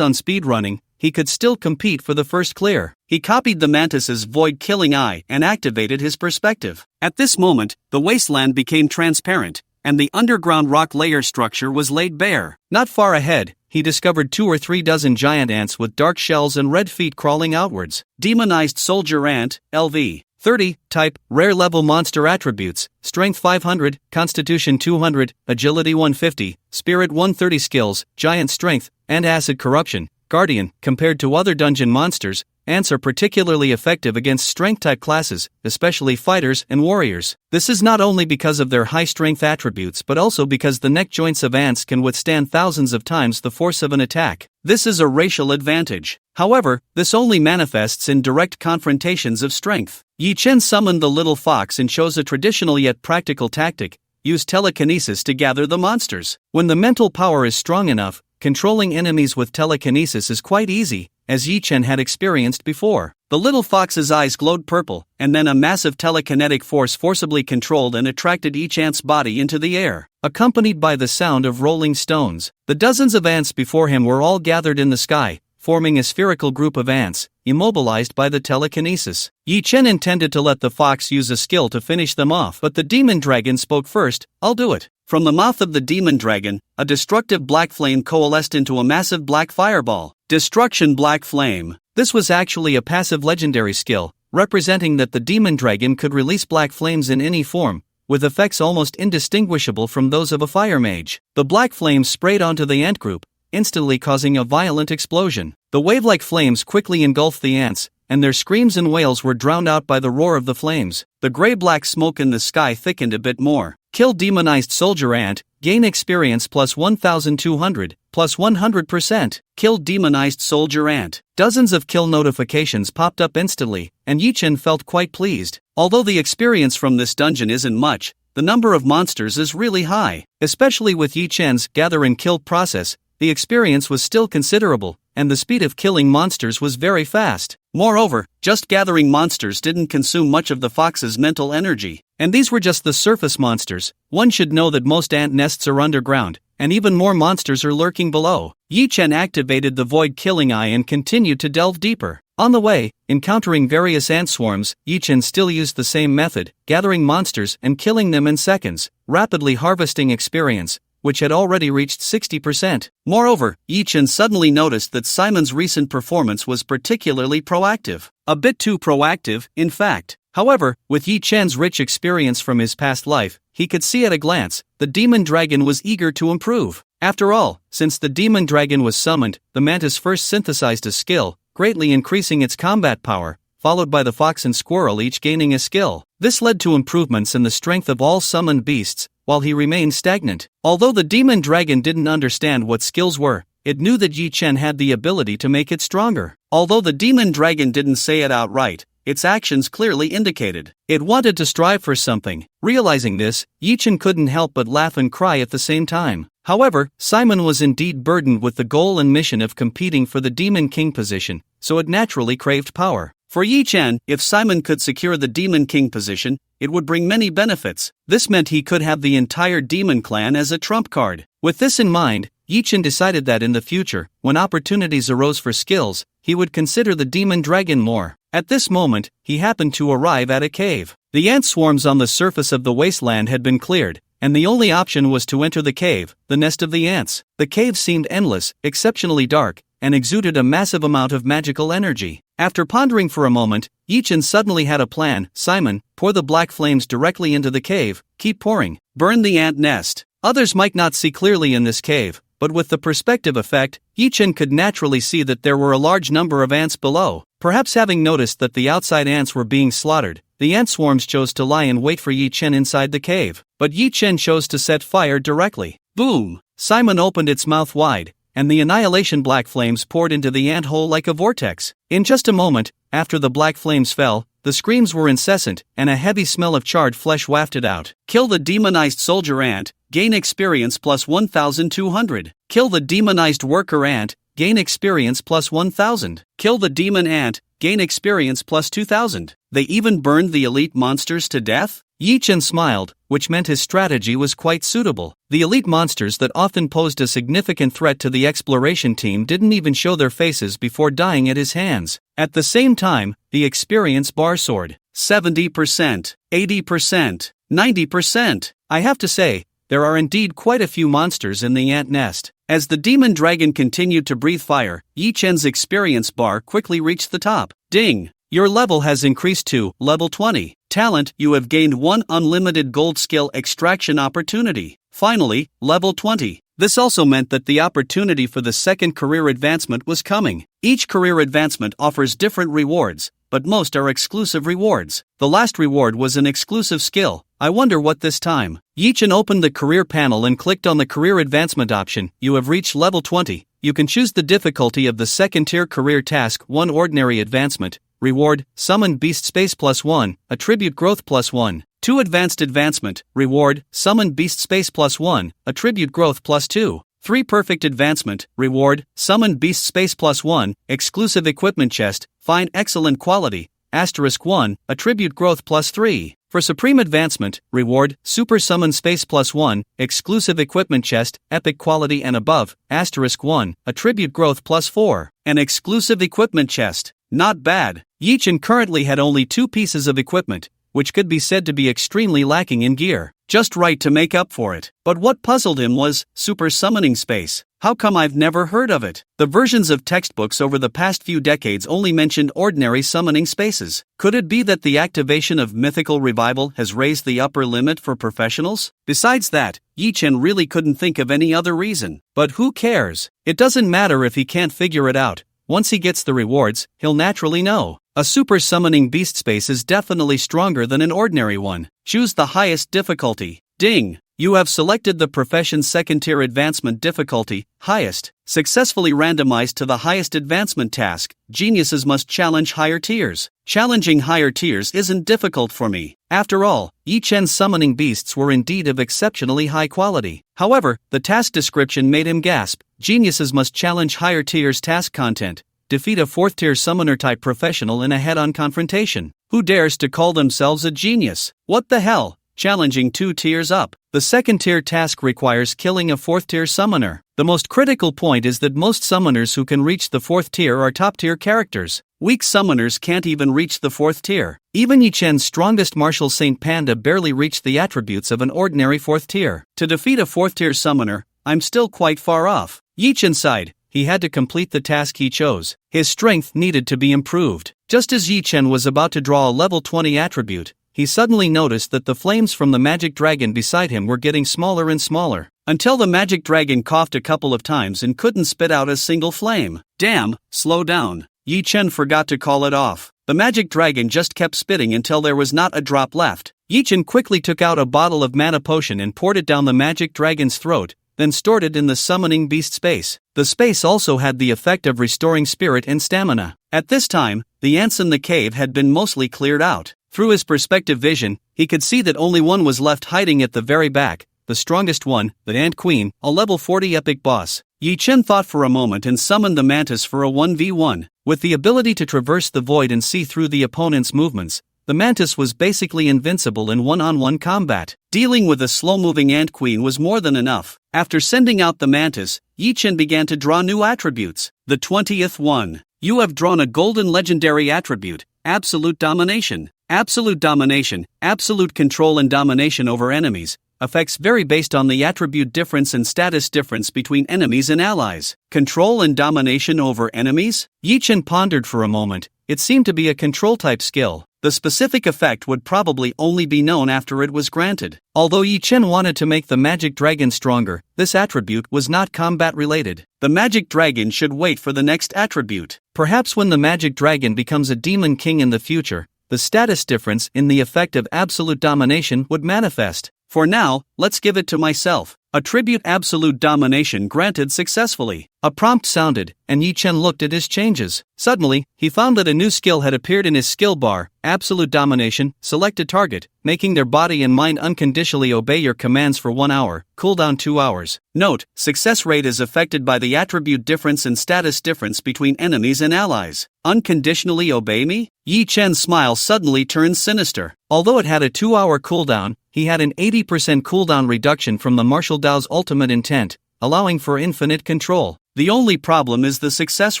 on speedrunning. He could still compete for the first clear. He copied the mantis's void-killing eye and activated his perspective. At this moment, the wasteland became transparent, and the underground rock layer structure was laid bare. Not far ahead, he discovered 2 or 3 dozen giant ants with dark shells and red feet crawling outwards. Demonized Soldier Ant, LV. 30, type, rare level monster attributes, strength 500, constitution 200, agility 150, spirit 130 skills, giant strength, and acid corruption. Guardian, compared to other dungeon monsters, ants are particularly effective against strength-type classes, especially fighters and warriors. This is not only because of their high strength attributes but also because the neck joints of ants can withstand thousands of times the force of an attack. This is a racial advantage. However, this only manifests in direct confrontations of strength. Yichin summoned the little fox and chose a traditional yet practical tactic: use telekinesis to gather the monsters. When the mental power is strong enough, controlling enemies with telekinesis is quite easy, as Yichin had experienced before. The little fox's eyes glowed purple, and then a massive telekinetic force forcibly controlled and attracted each ant's body into the air, accompanied by the sound of rolling stones. The dozens of ants before him were all gathered in the sky, forming a spherical group of ants, immobilized by the telekinesis. Yichin intended to let the fox use a skill to finish them off, but the demon dragon spoke first. I'll do it. From the mouth of the demon dragon, a destructive black flame coalesced into a massive black fireball. Destruction Black Flame. This was actually a passive legendary skill, representing that the demon dragon could release black flames in any form, with effects almost indistinguishable from those of a fire mage. The black flames sprayed onto the ant group, instantly causing a violent explosion. The wave-like flames quickly engulfed the ants, and their screams and wails were drowned out by the roar of the flames. The gray-black smoke in the sky thickened a bit more. Kill demonized soldier ant, gain experience plus 1200, plus 100%. Kill demonized soldier ant. Dozens of kill notifications popped up instantly, and Yichin felt quite pleased. Although the experience from this dungeon isn't much, the number of monsters is really high. Especially with Yichin's gather and kill process, the experience was still considerable, and the speed of killing monsters was very fast. Moreover, just gathering monsters didn't consume much of the fox's mental energy. And these were just the surface monsters. One should know that most ant nests are underground, and even more monsters are lurking below. Yichin activated the void killing eye and continued to delve deeper. On the way, encountering various ant swarms, Yichin still used the same method, gathering monsters and killing them in seconds, rapidly harvesting experience, which had already reached 60%. Moreover, Yichin suddenly noticed that Simon's recent performance was particularly proactive. A bit too proactive, in fact. However, with Yi Chen's rich experience from his past life, he could see at a glance, the demon dragon was eager to improve. After all, since the demon dragon was summoned, the mantis first synthesized a skill, greatly increasing its combat power, followed by the fox and squirrel each gaining a skill. This led to improvements in the strength of all summoned beasts, while he remained stagnant. Although the demon dragon didn't understand what skills were, it knew that Yi Chen had the ability to make it stronger. Although the demon dragon didn't say it outright, its actions clearly indicated it wanted to strive for something. Realizing this, Yi Chen couldn't help but laugh and cry at the same time. However, Simon was indeed burdened with the goal and mission of competing for the Demon King position, so it naturally craved power. For Yi Chen, if Simon could secure the Demon King position, it would bring many benefits. This meant he could have the entire Demon Clan as a trump card. With this in mind, Yi Chen decided that in the future, when opportunities arose for skills, he would consider the Demon Dragon more. At this moment, he happened to arrive at a cave. The ant swarms on the surface of the wasteland had been cleared, and the only option was to enter the cave, the nest of the ants. The cave seemed endless, exceptionally dark, and exuded a massive amount of magical energy. After pondering for a moment, Yi Chen suddenly had a plan. Simon, pour the black flames directly into the cave, keep pouring. Burn the ant nest. Others might not see clearly in this cave, but with the perspective effect, Yi Chen could naturally see that there were a large number of ants below. Perhaps having noticed that the outside ants were being slaughtered, the ant swarms chose to lie in wait for Yi Chen inside the cave. But Yi Chen chose to set fire directly. Boom! Simon opened its mouth wide, and the annihilation black flames poured into the ant hole like a vortex. In just a moment, after the black flames fell, the screams were incessant, and a heavy smell of charred flesh wafted out. Kill the demonized soldier ant, gain experience plus 1,200. Kill the demonized worker ant, gain experience plus 1,000. Kill the demon ant, gain experience plus 2,000. They even burned the elite monsters to death? Yi Chen smiled, which meant his strategy was quite suitable. The elite monsters that often posed a significant threat to the exploration team didn't even show their faces before dying at his hands. At the same time, the experience bar soared. 70%, 80%, 90%. I have to say, there are indeed quite a few monsters in the ant nest. As the demon dragon continued to breathe fire, Yi Chen's experience bar quickly reached the top. Ding! Your level has increased to level 20. Talent, you have gained 1 unlimited gold skill extraction opportunity. Finally, level 20. This also meant that the opportunity for the second career advancement was coming. Each career advancement offers different rewards, but most are exclusive rewards. The last reward was an exclusive skill. I wonder what this time. Yi Chen opened the career panel and clicked on the career advancement option. You have reached level 20. You can choose the difficulty of the second tier career task. 1 ordinary advancement. Reward, Summoned Beast Space +1, Attribute Growth +1. 2 Advanced Advancement. Reward, Summoned Beast Space +1, Attribute Growth +2. 3 Perfect Advancement. Reward, Summoned Beast Space +1, Exclusive Equipment Chest, Fine Excellent Quality, *1, Attribute Growth +3. For Supreme Advancement, Reward, Super Summon Space +1, Exclusive Equipment Chest, Epic Quality and Above, *1, Attribute Growth +4. An Exclusive Equipment Chest. Not bad. Yi Chen currently had only 2 pieces of equipment, which could be said to be extremely lacking in gear. Just right to make up for it. But what puzzled him was super summoning space. How come I've never heard of it? The versions of textbooks over the past few decades only mentioned ordinary summoning spaces. Could it be that the activation of mythical revival has raised the upper limit for professionals? Besides that, Yi Chen really couldn't think of any other reason. But who cares? It doesn't matter if he can't figure it out. Once he gets the rewards, he'll naturally know. A super summoning beast space is definitely stronger than an ordinary one. Choose the highest difficulty. Ding! You have selected the profession's second tier advancement difficulty, highest. Successfully randomized to the highest advancement task. Geniuses must challenge higher tiers. Challenging higher tiers isn't difficult for me. After all, Yi Chen's summoning beasts were indeed of exceptionally high quality. However, the task description made him gasp. Geniuses must challenge higher tiers task content. Defeat a 4th tier summoner type professional in a head-on confrontation. Who dares to call themselves a genius? What the hell? Challenging 2 tiers up. The second tier task requires killing a 4th tier summoner. The most critical point is that most summoners who can reach the 4th tier are top tier characters. Weak summoners can't even reach the 4th tier. Even Yi Chen's strongest martial Saint Panda barely reached the attributes of an ordinary 4th tier. To defeat a 4th tier summoner, I'm still quite far off. Yi Chen sighed. he had to complete the task he chose. His strength needed to be improved. Just as Yi Chen was about to draw a level 20 attribute, he suddenly noticed that the flames from the magic dragon beside him were getting smaller and smaller, until the magic dragon coughed a couple of times and couldn't spit out a single flame. Damn, slow down. Yi Chen forgot to call it off. The magic dragon just kept spitting until there was not a drop left. Yi Chen quickly took out a bottle of mana potion and poured it down the magic dragon's throat, then stored it in the summoning beast space. The space also had the effect of restoring spirit and stamina. At this time, the ants in the cave had been mostly cleared out. Through his perspective vision, he could see that only one was left hiding at the very back, the strongest one, the Ant Queen, a level 40 epic boss. Yi Chen thought for a moment and summoned the mantis for a 1v1. With the ability to traverse the void and see through the opponent's movements, the mantis was basically invincible in one-on-one combat. Dealing with a slow-moving Ant Queen was more than enough. After sending out the mantis, Yi Chen began to draw new attributes. The 20th one. You have drawn a golden legendary attribute, Absolute Domination. Absolute domination, absolute control and domination over enemies, effects vary based on the attribute difference and status difference between enemies and allies. Control and domination over enemies? Yi Chen pondered for a moment. It seemed to be a control-type skill. The specific effect would probably only be known after it was granted. Although Yi Chen wanted to make the magic dragon stronger, this attribute was not combat-related. The magic dragon should wait for the next attribute. Perhaps when the magic dragon becomes a demon king in the future, the status difference in the effect of absolute domination would manifest. For now, let's give it to myself. Attribute Absolute Domination granted successfully. A prompt sounded, and Yi Chen looked at his changes. Suddenly, he found that a new skill had appeared in his skill bar, Absolute Domination. Select a target, making their body and mind unconditionally obey your commands for 1 hour, cooldown 2 hours. Note, success rate is affected by the attribute difference and status difference between enemies and allies. Unconditionally obey me? Yi Chen's smile suddenly turned sinister. Although it had a 2-hour cooldown, he had an 80% cooldown reduction from the Martial Dao's ultimate intent, allowing for infinite control. The only problem is the success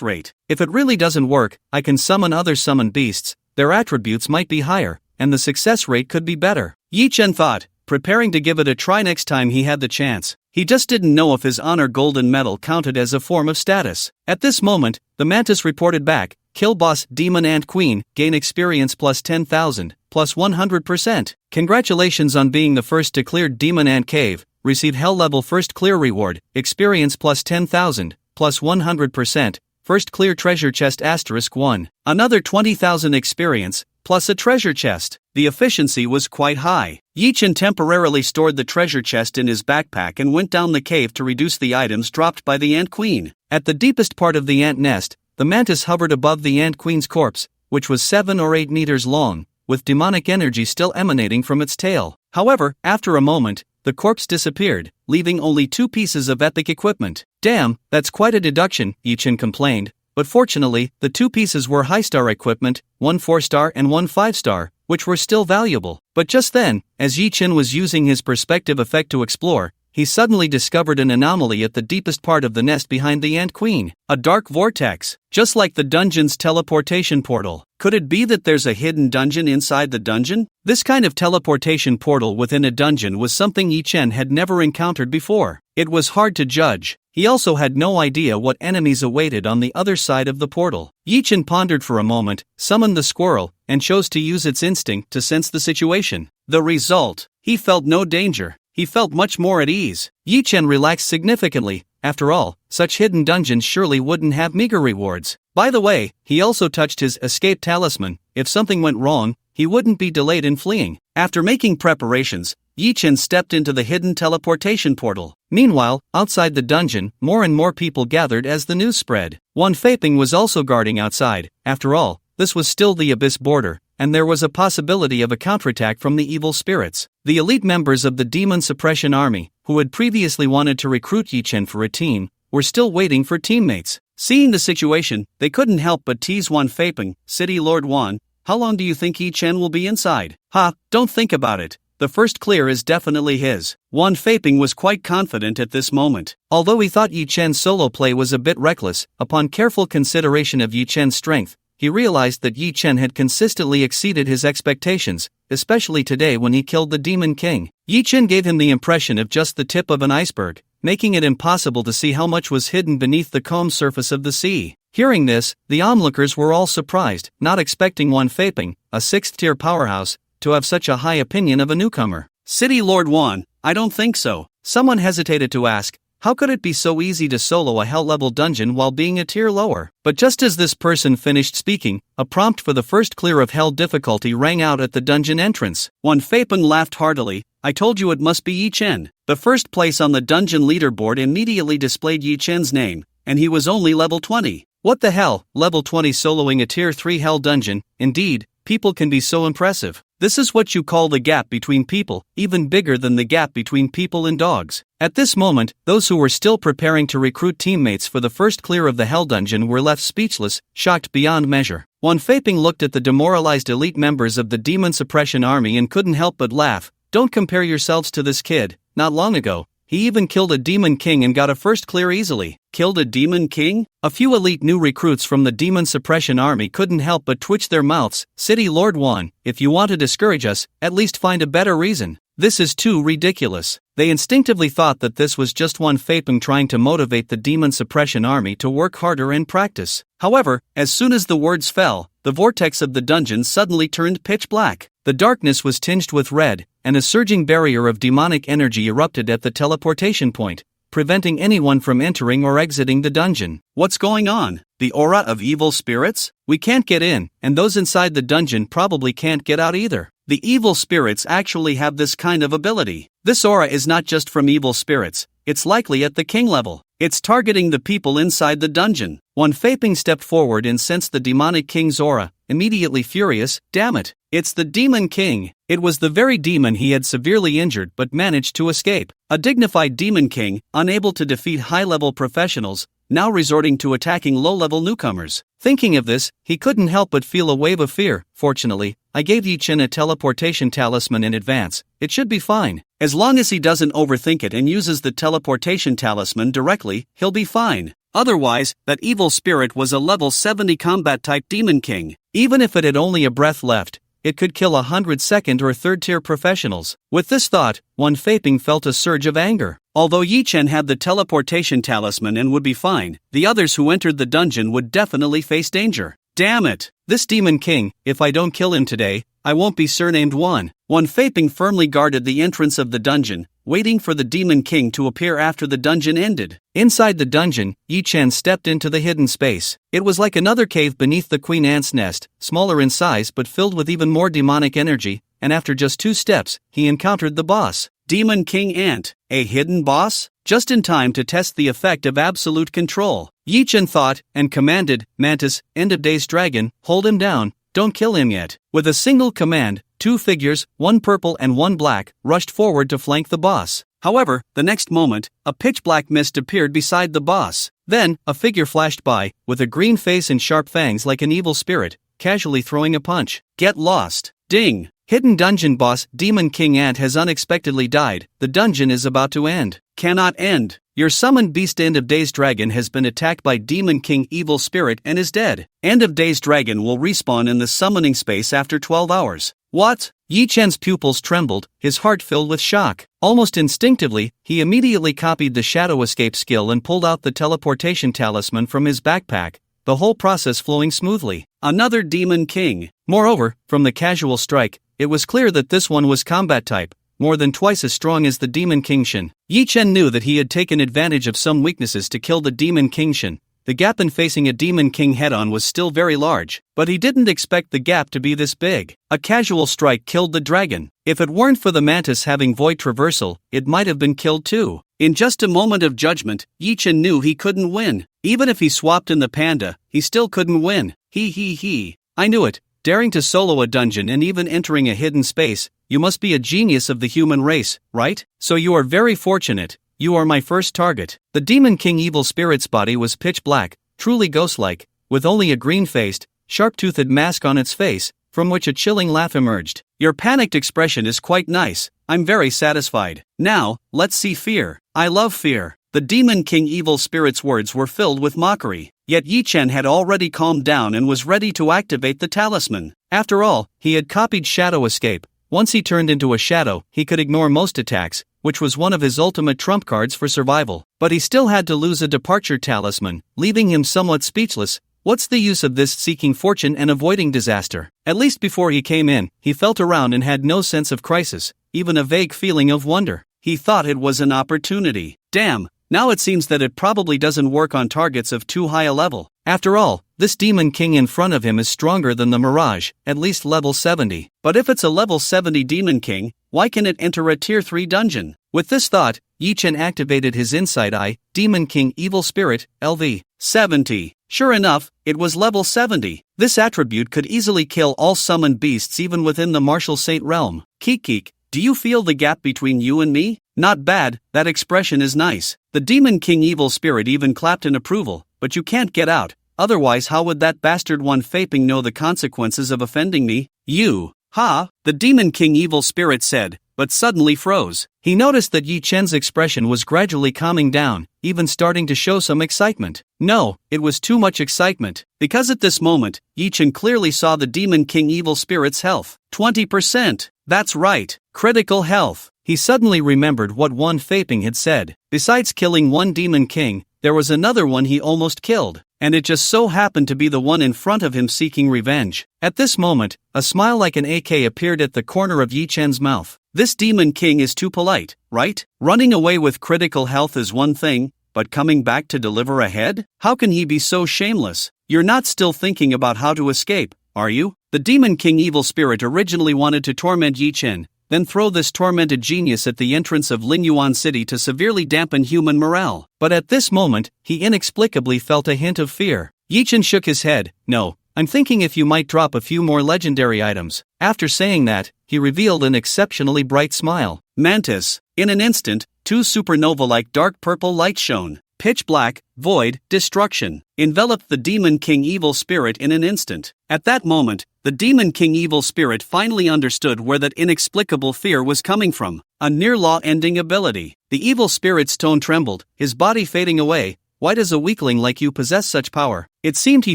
rate. If it really doesn't work, I can summon other summon beasts, their attributes might be higher, and the success rate could be better. Yi Chen thought, preparing to give it a try next time he had the chance. He just didn't know if his honor golden medal counted as a form of status. At this moment, the mantis reported back, kill boss Demon Ant Queen, gain experience plus 10,000, plus 100%. Congratulations on being the first to clear Demon Ant Cave, receive hell level first clear reward, experience plus 10,000, plus 100%, first clear treasure chest *1, another 20,000 experience, plus a treasure chest. The efficiency was quite high. Yi Chen temporarily stored the treasure chest in his backpack and went down the cave to reduce the items dropped by the Ant Queen. At the deepest part of the ant nest, the mantis hovered above the Ant Queen's corpse, which was 7 or 8 meters long, with demonic energy still emanating from its tail. However, after a moment, the corpse disappeared, leaving only 2 pieces of epic equipment. Damn, that's quite a deduction, Yi Chen complained, but fortunately, the 2 pieces were high-star equipment, 1 4-star and 1 5-star, which were still valuable. But just then, as Yi Chen was using his perspective effect to explore, he suddenly discovered an anomaly at the deepest part of the nest behind the Ant Queen. A dark vortex, just like the dungeon's teleportation portal. Could it be that there's a hidden dungeon inside the dungeon? This kind of teleportation portal within a dungeon was something Yi Chen had never encountered before. It was hard to judge. He also had no idea what enemies awaited on the other side of the portal. Yi Chen pondered for a moment, summoned the squirrel, and chose to use its instinct to sense the situation. The result? He felt no danger. He felt much more at ease. Yi Chen relaxed significantly. After all, such hidden dungeons surely wouldn't have meager rewards. By the way, he also touched his escape talisman. If something went wrong, he wouldn't be delayed in fleeing. After making preparations, Yi Chen stepped into the hidden teleportation portal. Meanwhile, outside the dungeon, more and more people gathered as the news spread. One Faping was also guarding outside. After all, this was still the Abyss border, and there was a possibility of a counterattack from the evil spirits. The elite members of the Demon Suppression Army, who had previously wanted to recruit Yi Chen for a team, were still waiting for teammates. Seeing the situation, they couldn't help but tease Wan Faping, City Lord Wan, how long do you think Yi Chen will be inside? Ha, don't think about it. The first clear is definitely his. Wan Faping was quite confident at this moment. Although he thought Yi Chen's solo play was a bit reckless, upon careful consideration of Yi Chen's strength, he realized that Yi Chen had consistently exceeded his expectations, especially today when he killed the Demon King. Yi Chen gave him the impression of just the tip of an iceberg, making it impossible to see how much was hidden beneath the calm surface of the sea. Hearing this, the onlookers were all surprised, not expecting Wan Feiping, a 6th-tier powerhouse, to have such a high opinion of a newcomer. City Lord Wan, I don't think so. Someone hesitated to ask, how could it be so easy to solo a hell-level dungeon while being a tier lower? But just as this person finished speaking, a prompt for the first clear of hell difficulty rang out at the dungeon entrance. Wan Feiping laughed heartily. I told you it must be Yi Chen. The first place on the dungeon leaderboard immediately displayed Yi Chen's name, and he was only level 20. What the hell, level 20 soloing a tier 3 hell dungeon? Indeed, people can be so impressive. This is what you call the gap between people, even bigger than the gap between people and dogs. At this moment, those who were still preparing to recruit teammates for the first clear of the hell dungeon were left speechless, shocked beyond measure. Wan Feiping looked at the demoralized elite members of the Demon Suppression Army and couldn't help but laugh. Don't compare yourselves to this kid. Not long ago, he even killed a Demon King and got a first clear easily. Killed a Demon King? A few elite new recruits from the Demon Suppression Army couldn't help but twitch their mouths. City Lord Wan, if you want to discourage us, at least find a better reason. This is too ridiculous. They instinctively thought that this was just Wan Feiping trying to motivate the Demon Suppression Army to work harder and practice. However, as soon as the words fell, the vortex of the dungeon suddenly turned pitch black. The darkness was tinged with red, and a surging barrier of demonic energy erupted at the teleportation point, preventing anyone from entering or exiting the dungeon. What's going on? The aura of evil spirits? We can't get in, and those inside the dungeon probably can't get out either. The evil spirits actually have this kind of ability. This aura is not just from evil spirits, it's likely at the king level. It's targeting the people inside the dungeon. Wan Feiping stepped forward and sensed the demonic king's aura, immediately furious. Damn it, it's the Demon King. It was the very demon he had severely injured but managed to escape. A dignified Demon King, unable to defeat high-level professionals, now resorting to attacking low-level newcomers. Thinking of this, he couldn't help but feel a wave of fear. Fortunately, I gave Yi Chen a teleportation talisman in advance. It should be fine. As long as he doesn't overthink it and uses the teleportation talisman directly, he'll be fine. Otherwise, that evil spirit was a level 70 combat-type Demon King. Even if it had only a breath left, it could kill 100 second or third-tier professionals. With this thought, Wan Feiping felt a surge of anger. Although Yi Chen had the teleportation talisman and would be fine, the others who entered the dungeon would definitely face danger. Damn it! This Demon King, if I don't kill him today, I won't be surnamed Wan. Wan Feiping firmly guarded the entrance of the dungeon, waiting for the Demon King to appear after the dungeon ended. Inside the dungeon, Yi Chen stepped into the hidden space. It was like another cave beneath the Queen Ant's nest, smaller in size but filled with even more demonic energy, and after just 2 steps, he encountered the boss. Demon King Ant, a hidden boss? Just in time to test the effect of absolute control. Yi Chen thought, and commanded, Mantis, End of Days Dragon, hold him down, don't kill him yet. With a single command, 2 figures, one purple and one black, rushed forward to flank the boss. However, the next moment, a pitch-black mist appeared beside the boss. Then, a figure flashed by, with a green face and sharp fangs like an evil spirit, casually throwing a punch. Get lost. Ding! Hidden dungeon boss Demon King Ant has unexpectedly died. The dungeon is about to end. Cannot end. Your summoned beast End of Days Dragon has been attacked by Demon King Evil Spirit and is dead. End of Days Dragon will respawn in the summoning space after 12 hours. What? Yi Chen's pupils trembled, his heart filled with shock. Almost instinctively, he immediately copied the Shadow Escape skill and pulled out the teleportation talisman from his backpack, the whole process flowing smoothly. Another Demon King. Moreover, from the casual strike, it was clear that this one was combat type, more than twice as strong as the Demon King Shin. Yi Chen knew that he had taken advantage of some weaknesses to kill the Demon King Shin. The gap in facing a Demon King head-on was still very large, but he didn't expect the gap to be this big. A casual strike killed the dragon. If it weren't for the mantis having void traversal, it might have been killed too. In just a moment of judgment, Yi Chen knew he couldn't win. Even if he swapped in the panda, he still couldn't win. I knew it. Daring to solo a dungeon and even entering a hidden space, you must be a genius of the human race, right? So you are very fortunate. You are my first target. The Demon King Evil Spirit's body was pitch black, truly ghost-like, with only a green-faced, sharp-toothed mask on its face, from which a chilling laugh emerged. Your panicked expression is quite nice. I'm very satisfied. Now, let's see fear. I love fear. The Demon King Evil Spirit's words were filled with mockery. Yet Yi Chen had already calmed down and was ready to activate the talisman. After all, he had copied Shadow Escape, Once he turned into a shadow, he could ignore most attacks, which was one of his ultimate trump cards for survival. But he still had to lose a departure talisman, leaving him somewhat speechless. What's the use of this seeking fortune and avoiding disaster? At least before he came in, he felt around and had no sense of crisis, even a vague feeling of wonder. He thought it was an opportunity. Damn, now it seems that it probably doesn't work on targets of too high a level. After all, this Demon King in front of him is stronger than the Mirage, at least level 70. But if it's a level 70 Demon King, why can it enter a tier 3 dungeon? With this thought, Yi-Chen activated his Inside Eye, Demon King Evil Spirit, LV 70. Sure enough, it was level 70. This attribute could easily kill all summoned beasts even within the Martial Saint realm. Keek, do you feel the gap between you and me? Not bad, that expression is nice. The Demon King Evil Spirit even clapped in approval, but you can't get out, otherwise how would that bastard one Faping know the consequences of offending me? You, ha, the Demon King Evil Spirit said, but suddenly froze. He noticed that Yi-Chen's expression was gradually calming down, even starting to show some excitement. No, it was too much excitement, because at this moment, Yi-Chen clearly saw the Demon King Evil Spirit's health. 20%. That's right, critical health. He suddenly remembered what one Faping had said. Besides killing one Demon King, there was another one he almost killed, and it just so happened to be the one in front of him seeking revenge. At this moment, a smile like an AK appeared at the corner of Yi-Chen's mouth. This Demon King is too polite, right? Running away with critical health is one thing, but coming back to deliver a head? How can he be so shameless? You're not still thinking about how to escape, are you? The Demon King Evil Spirit originally wanted to torment Yi-Chen, then throw this tormented genius at the entrance of Linyuan City to severely dampen human morale. But at this moment, he inexplicably felt a hint of fear. Yi-Chen shook his head. No, I'm thinking if you might drop a few more legendary items. After saying that, he revealed an exceptionally bright smile. Mantis. In an instant, two supernova-like dark purple lights shone. Pitch black, void, destruction, enveloped the Demon King Evil Spirit in an instant. At that moment, the Demon King Evil Spirit finally understood where that inexplicable fear was coming from. A near-law-ending ability. The Evil Spirit's tone trembled, his body fading away. Why does a weakling like you possess such power? It seemed he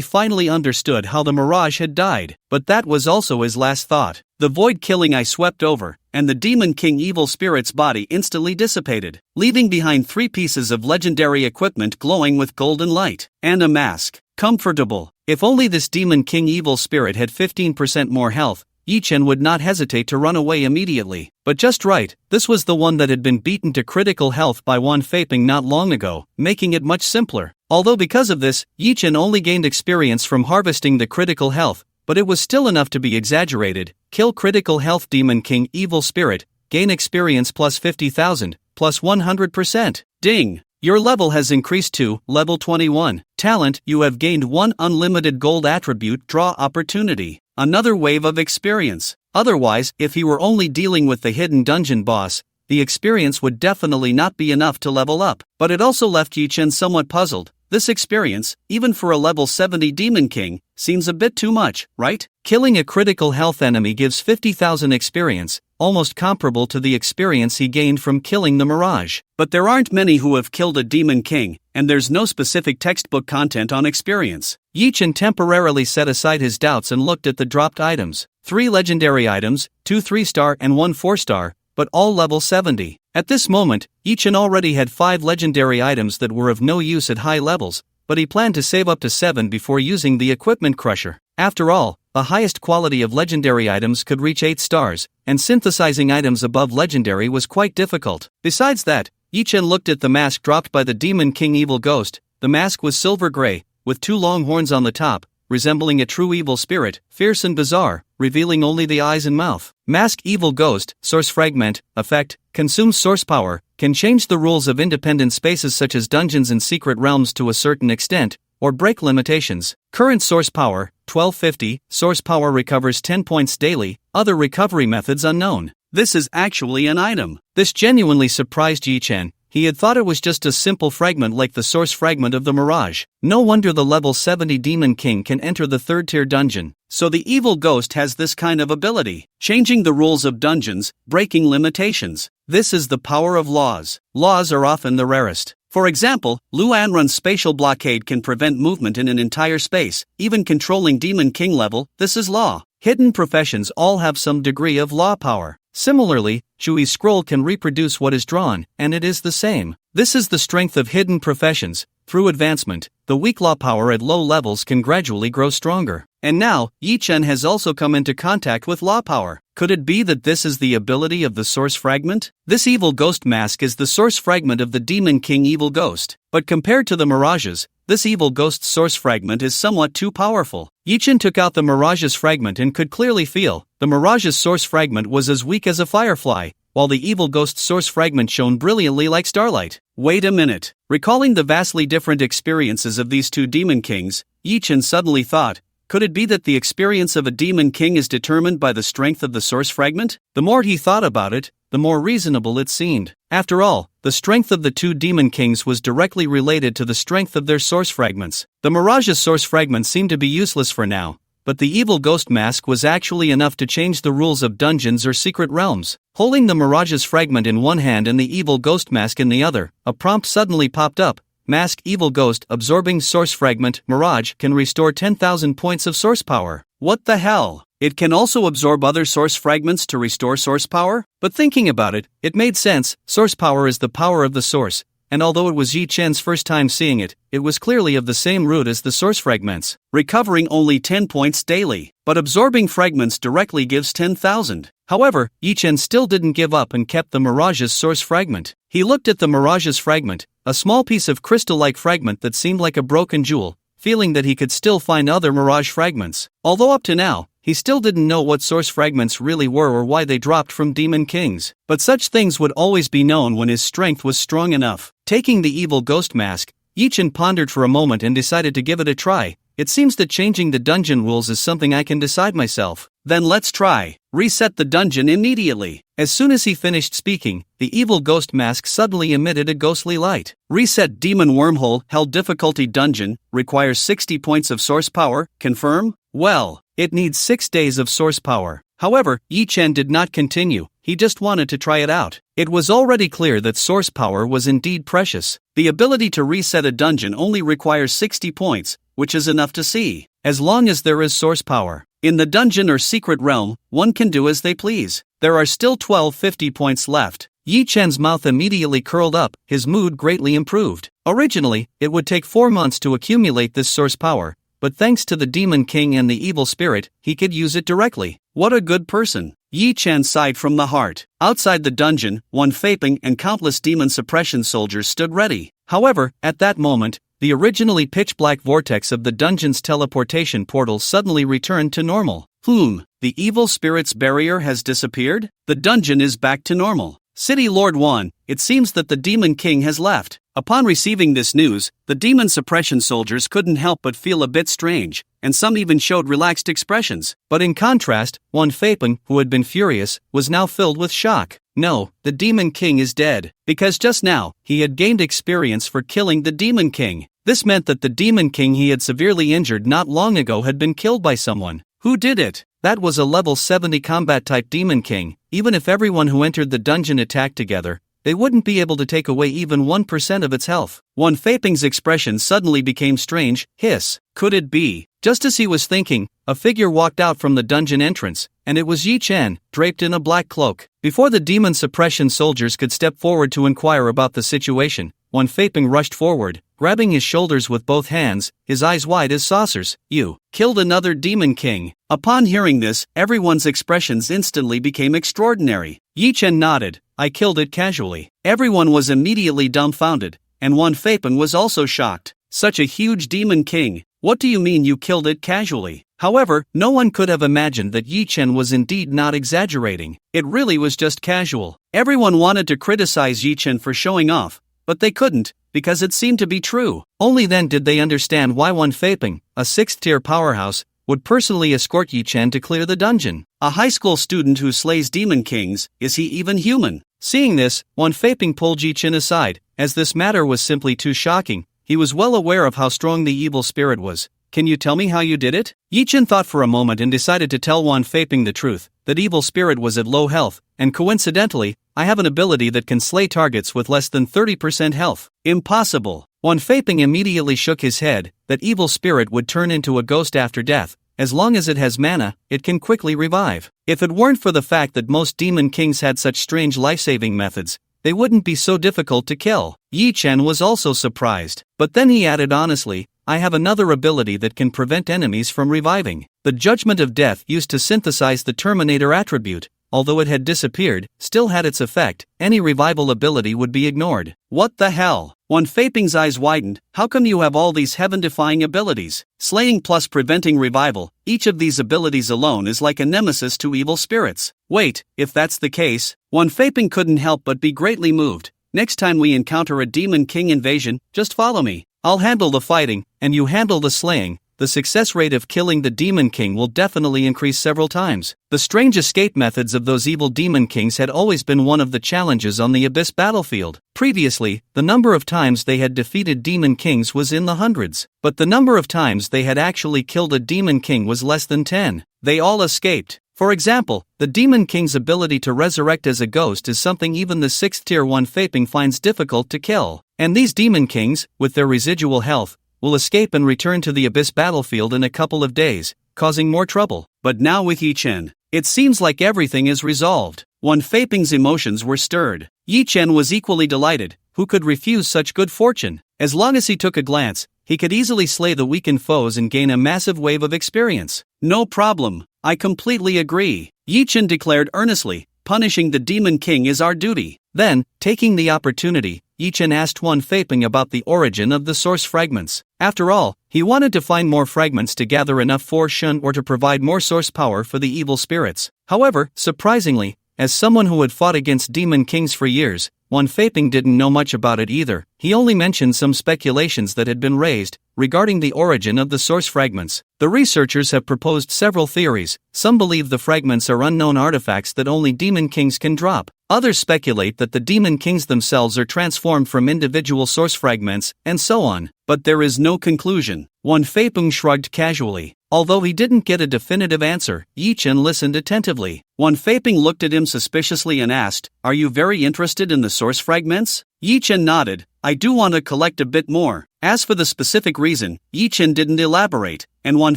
finally understood how the Mirage had died, but that was also his last thought. The void killing eye swept over, and the Demon King Evil Spirit's body instantly dissipated, leaving behind 3 pieces of legendary equipment glowing with golden light, and a mask. Comfortable. If only this Demon King Evil Spirit had 15% more health, Yi-Chen would not hesitate to run away immediately. But just right, this was the one that had been beaten to critical health by one Faping not long ago, making it much simpler. Although because of this, Yi-Chen only gained experience from harvesting the critical health, but it was still enough to be exaggerated. Kill critical health Demon King Evil Spirit, gain experience plus 50,000, plus 100%. Ding! Your level has increased to level 21. Talent, you have gained 1 unlimited gold attribute draw opportunity. Another wave of experience. Otherwise, if he were only dealing with the hidden dungeon boss, the experience would definitely not be enough to level up. But it also left Yi-Chen somewhat puzzled. This experience, even for a level 70 Demon King, seems a bit too much, right? Killing a critical health enemy gives 50,000 experience, almost comparable to the experience he gained from killing the Mirage. But there aren't many who have killed a Demon King, and there's no specific textbook content on experience. Yi-Chen temporarily set aside his doubts and looked at the dropped items. 3 legendary items, 2 3-star and 1 4-star, but all level 70. At this moment, Yi-Chen already had 5 legendary items that were of no use at high levels, but he planned to save up to 7 before using the equipment crusher. After all, the highest quality of legendary items could reach 8 stars, and synthesizing items above legendary was quite difficult. Besides that, Yi-Chen looked at the mask dropped by the Demon King Evil Ghost. The mask was silver gray, with 2 long horns on the top, resembling a true evil spirit, fierce and bizarre, revealing only the eyes and mouth. Mask Evil Ghost, Source Fragment, Effect, consumes source power, can change the rules of independent spaces such as dungeons and secret realms to a certain extent, or break limitations. Current source power, 1250, source power recovers 10 points daily, other recovery methods unknown. This is actually an item. This genuinely surprised Yi-Chen. He had thought it was just a simple fragment like the source fragment of the Mirage. No wonder the level 70 Demon King can enter the 3rd tier dungeon. So the evil ghost has this kind of ability, changing the rules of dungeons, breaking limitations. This is the power of laws. Laws are often the rarest. For example, Luanrun's spatial blockade can prevent movement in an entire space, even controlling Demon King level. This is law. Hidden professions all have some degree of law power. Similarly, Shui's scroll can reproduce what is drawn, and it is the same. This is the strength of hidden professions. Through advancement, the weak law power at low levels can gradually grow stronger. And now, Yi Chen has also come into contact with law power. Could it be that this is the ability of the source fragment? This evil ghost mask is the source fragment of the Demon King evil ghost. But compared to the mirages, this evil ghost's source fragment is somewhat too powerful. Yi Chen took out the mirage's fragment and could clearly feel the mirage's source fragment was as weak as a firefly, while the evil ghost's source fragment shone brilliantly like starlight. Wait a minute. Recalling the vastly different experiences of these two demon kings, Yi Chen suddenly thought, could it be that the experience of a demon king is determined by the strength of the source fragment? The more he thought about it, the more reasonable it seemed. After all, the strength of the two demon kings was directly related to the strength of their source fragments. The mirage's source fragment seemed to be useless for now, but the evil ghost mask was actually enough to change the rules of dungeons or secret realms. Holding the mirage's fragment in one hand and the evil ghost mask in the other, a prompt suddenly popped up. Mask evil ghost absorbing source fragment mirage can restore 10,000 points of source power. What the hell? It can also absorb other source fragments to restore source power? But thinking about it, it made sense. Source power is the power of the source, and although it was Yi Chen's first time seeing it, it was clearly of the same root as the source fragments, recovering only 10 points daily, but absorbing fragments directly gives 10,000. However, Yi Chen still didn't give up and kept the mirage's source fragment. He looked at the mirage's fragment, a small piece of crystal-like fragment that seemed like a broken jewel, feeling that he could still find other mirage fragments. Although up to now, he still didn't know what source fragments really were or why they dropped from demon kings. But such things would always be known when his strength was strong enough. Taking the evil ghost mask, Yi Chen pondered for a moment and decided to give it a try. It seems that changing the dungeon rules is something I can decide myself. Then let's try. Reset the dungeon immediately. As soon as he finished speaking, the evil ghost mask suddenly emitted a ghostly light. Reset demon wormhole, hell difficulty dungeon, requires 60 points of source power, confirm? Well, it needs 6 days of source power. However, Yi Chen did not continue, he just wanted to try it out. It was already clear that source power was indeed precious. The ability to reset a dungeon only requires 60 points, which is enough to see, as long as there is source power. In the dungeon or secret realm, one can do as they please. There are still 50 points left. Yi Chen's mouth immediately curled up, his mood greatly improved. Originally, it would take 4 months to accumulate this source power, but thanks to the Demon King and the evil spirit, he could use it directly. What a good person. Yi Chen sighed from the heart. Outside the dungeon, Wan Feiping and countless demon suppression soldiers stood ready. However, at that moment, the originally pitch-black vortex of the dungeon's teleportation portal suddenly returned to normal. The evil spirit's barrier has disappeared? The dungeon is back to normal. City Lord Wan, it seems that the Demon King has left. Upon receiving this news, the demon suppression soldiers couldn't help but feel a bit strange, and some even showed relaxed expressions. But in contrast, Wan Feiping, who had been furious, was now filled with shock. No, the Demon King is dead, because just now, he had gained experience for killing the Demon King. This meant that the Demon King he had severely injured not long ago had been killed by someone. Who did it? That was a level 70 combat-type Demon King. Even if everyone who entered the dungeon attacked together, they wouldn't be able to take away even 1% of its health. Wan Feiping's expression suddenly became strange. Hiss. Could it be? Just as he was thinking, a figure walked out from the dungeon entrance, and it was Yi Chen, draped in a black cloak. Before the demon suppression soldiers could step forward to inquire about the situation, Wan Feiping rushed forward, grabbing his shoulders with both hands, his eyes wide as saucers. You killed another Demon King. Upon hearing this, everyone's expressions instantly became extraordinary. Yi Chen nodded. I killed it casually. Everyone was immediately dumbfounded, and Wan Feiping was also shocked. Such a huge Demon King. What do you mean you killed it casually? However, no one could have imagined that Yi Chen was indeed not exaggerating. It really was just casual. Everyone wanted to criticize Yi Chen for showing off, but they couldn't, because it seemed to be true. Only then did they understand why Wan Feiping, a 6th-tier powerhouse, would personally escort Yi Chen to clear the dungeon. A high school student who slays demon kings, is he even human? Seeing this, Wan Feiping pulled Yi Chen aside, as this matter was simply too shocking. He was well aware of how strong the evil spirit was. Can you tell me how you did it? Yi Chen thought for a moment and decided to tell Wan Feiping the truth, that evil spirit was at low health, and coincidentally, I have an ability that can slay targets with less than 30% health. Impossible. Wan Feiping immediately shook his head, that evil spirit would turn into a ghost after death, as long as it has mana, it can quickly revive. If it weren't for the fact that most demon kings had such strange life-saving methods, they wouldn't be so difficult to kill. Yi Chen was also surprised, but then he added honestly, I have another ability that can prevent enemies from reviving. The Judgment of Death used to synthesize the Terminator attribute. Although it had disappeared, still had its effect, any revival ability would be ignored. What the hell? Wan Feiping's eyes widened, how come you have all these heaven-defying abilities? Slaying plus preventing revival, each of these abilities alone is like a nemesis to evil spirits. Wait, if that's the case, Wan Feiping couldn't help but be greatly moved. Next time we encounter a demon king invasion, just follow me. I'll handle the fighting, and you handle the slaying. The success rate of killing the Demon King will definitely increase several times. The strange escape methods of those evil Demon Kings had always been one of the challenges on the Abyss battlefield. Previously, the number of times they had defeated Demon Kings was in the hundreds, but the number of times they had actually killed a Demon King was less than 10. They all escaped. For example, the Demon King's ability to resurrect as a ghost is something even the 6th tier Wan Feiping finds difficult to kill. And these Demon Kings, with their residual health, will escape and return to the Abyss battlefield in a couple of days, causing more trouble. But now with Yi Chen, it seems like everything is resolved. Wan Feiping's emotions were stirred. Yi Chen was equally delighted. Who could refuse such good fortune? As long as he took a glance, he could easily slay the weakened foes and gain a massive wave of experience. No problem. I completely agree, Yi Chen declared earnestly. Punishing the Demon King is our duty. Then, taking the opportunity, Yi Chen asked Wan Feiping about the origin of the source fragments. After all, he wanted to find more fragments to gather enough for Shun or to provide more source power for the evil spirits. However, surprisingly, as someone who had fought against Demon Kings for years, Wan Feiping didn't know much about it either. He only mentioned some speculations that had been raised regarding the origin of the source fragments. The researchers have proposed several theories. Some believe the fragments are unknown artifacts that only Demon Kings can drop. Others speculate that the Demon Kings themselves are transformed from individual source fragments, and so on. But there is no conclusion. Wan Feiping shrugged casually. Although he didn't get a definitive answer, Yi Chen listened attentively. Wan Feiping looked at him suspiciously and asked, Are you very interested in the source fragments? Yi Chen nodded. I do want to collect a bit more. As for the specific reason, Yi Chen didn't elaborate, and Wan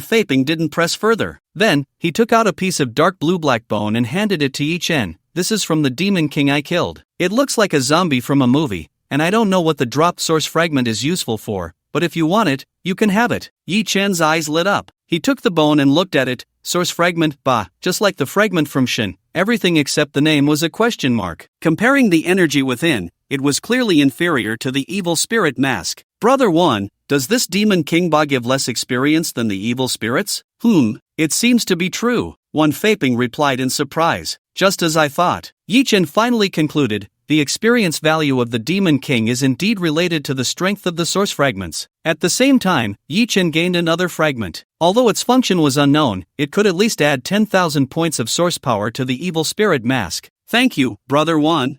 Feiping didn't press further. Then, he took out a piece of dark blue-black bone and handed it to Yi Chen. This is from the Demon King I killed. It looks like a zombie from a movie, and I don't know what the dropped source fragment is useful for, but if you want it, you can have it. Yi Chen's eyes lit up. He took the bone and looked at it. Source fragment, bah, just like the fragment from Shin. Everything except the name was a question mark. Comparing the energy within, it was clearly inferior to the evil spirit mask. Brother Wan, does this Demon King Ba give less experience than the evil spirits? It seems to be true, Wan Feiping replied in surprise. Just as I thought. Yi Chen finally concluded, the experience value of the Demon King is indeed related to the strength of the source fragments. At the same time, Yi Chen gained another fragment. Although its function was unknown, it could at least add 10,000 points of source power to the evil spirit mask. Thank you, Brother Wan.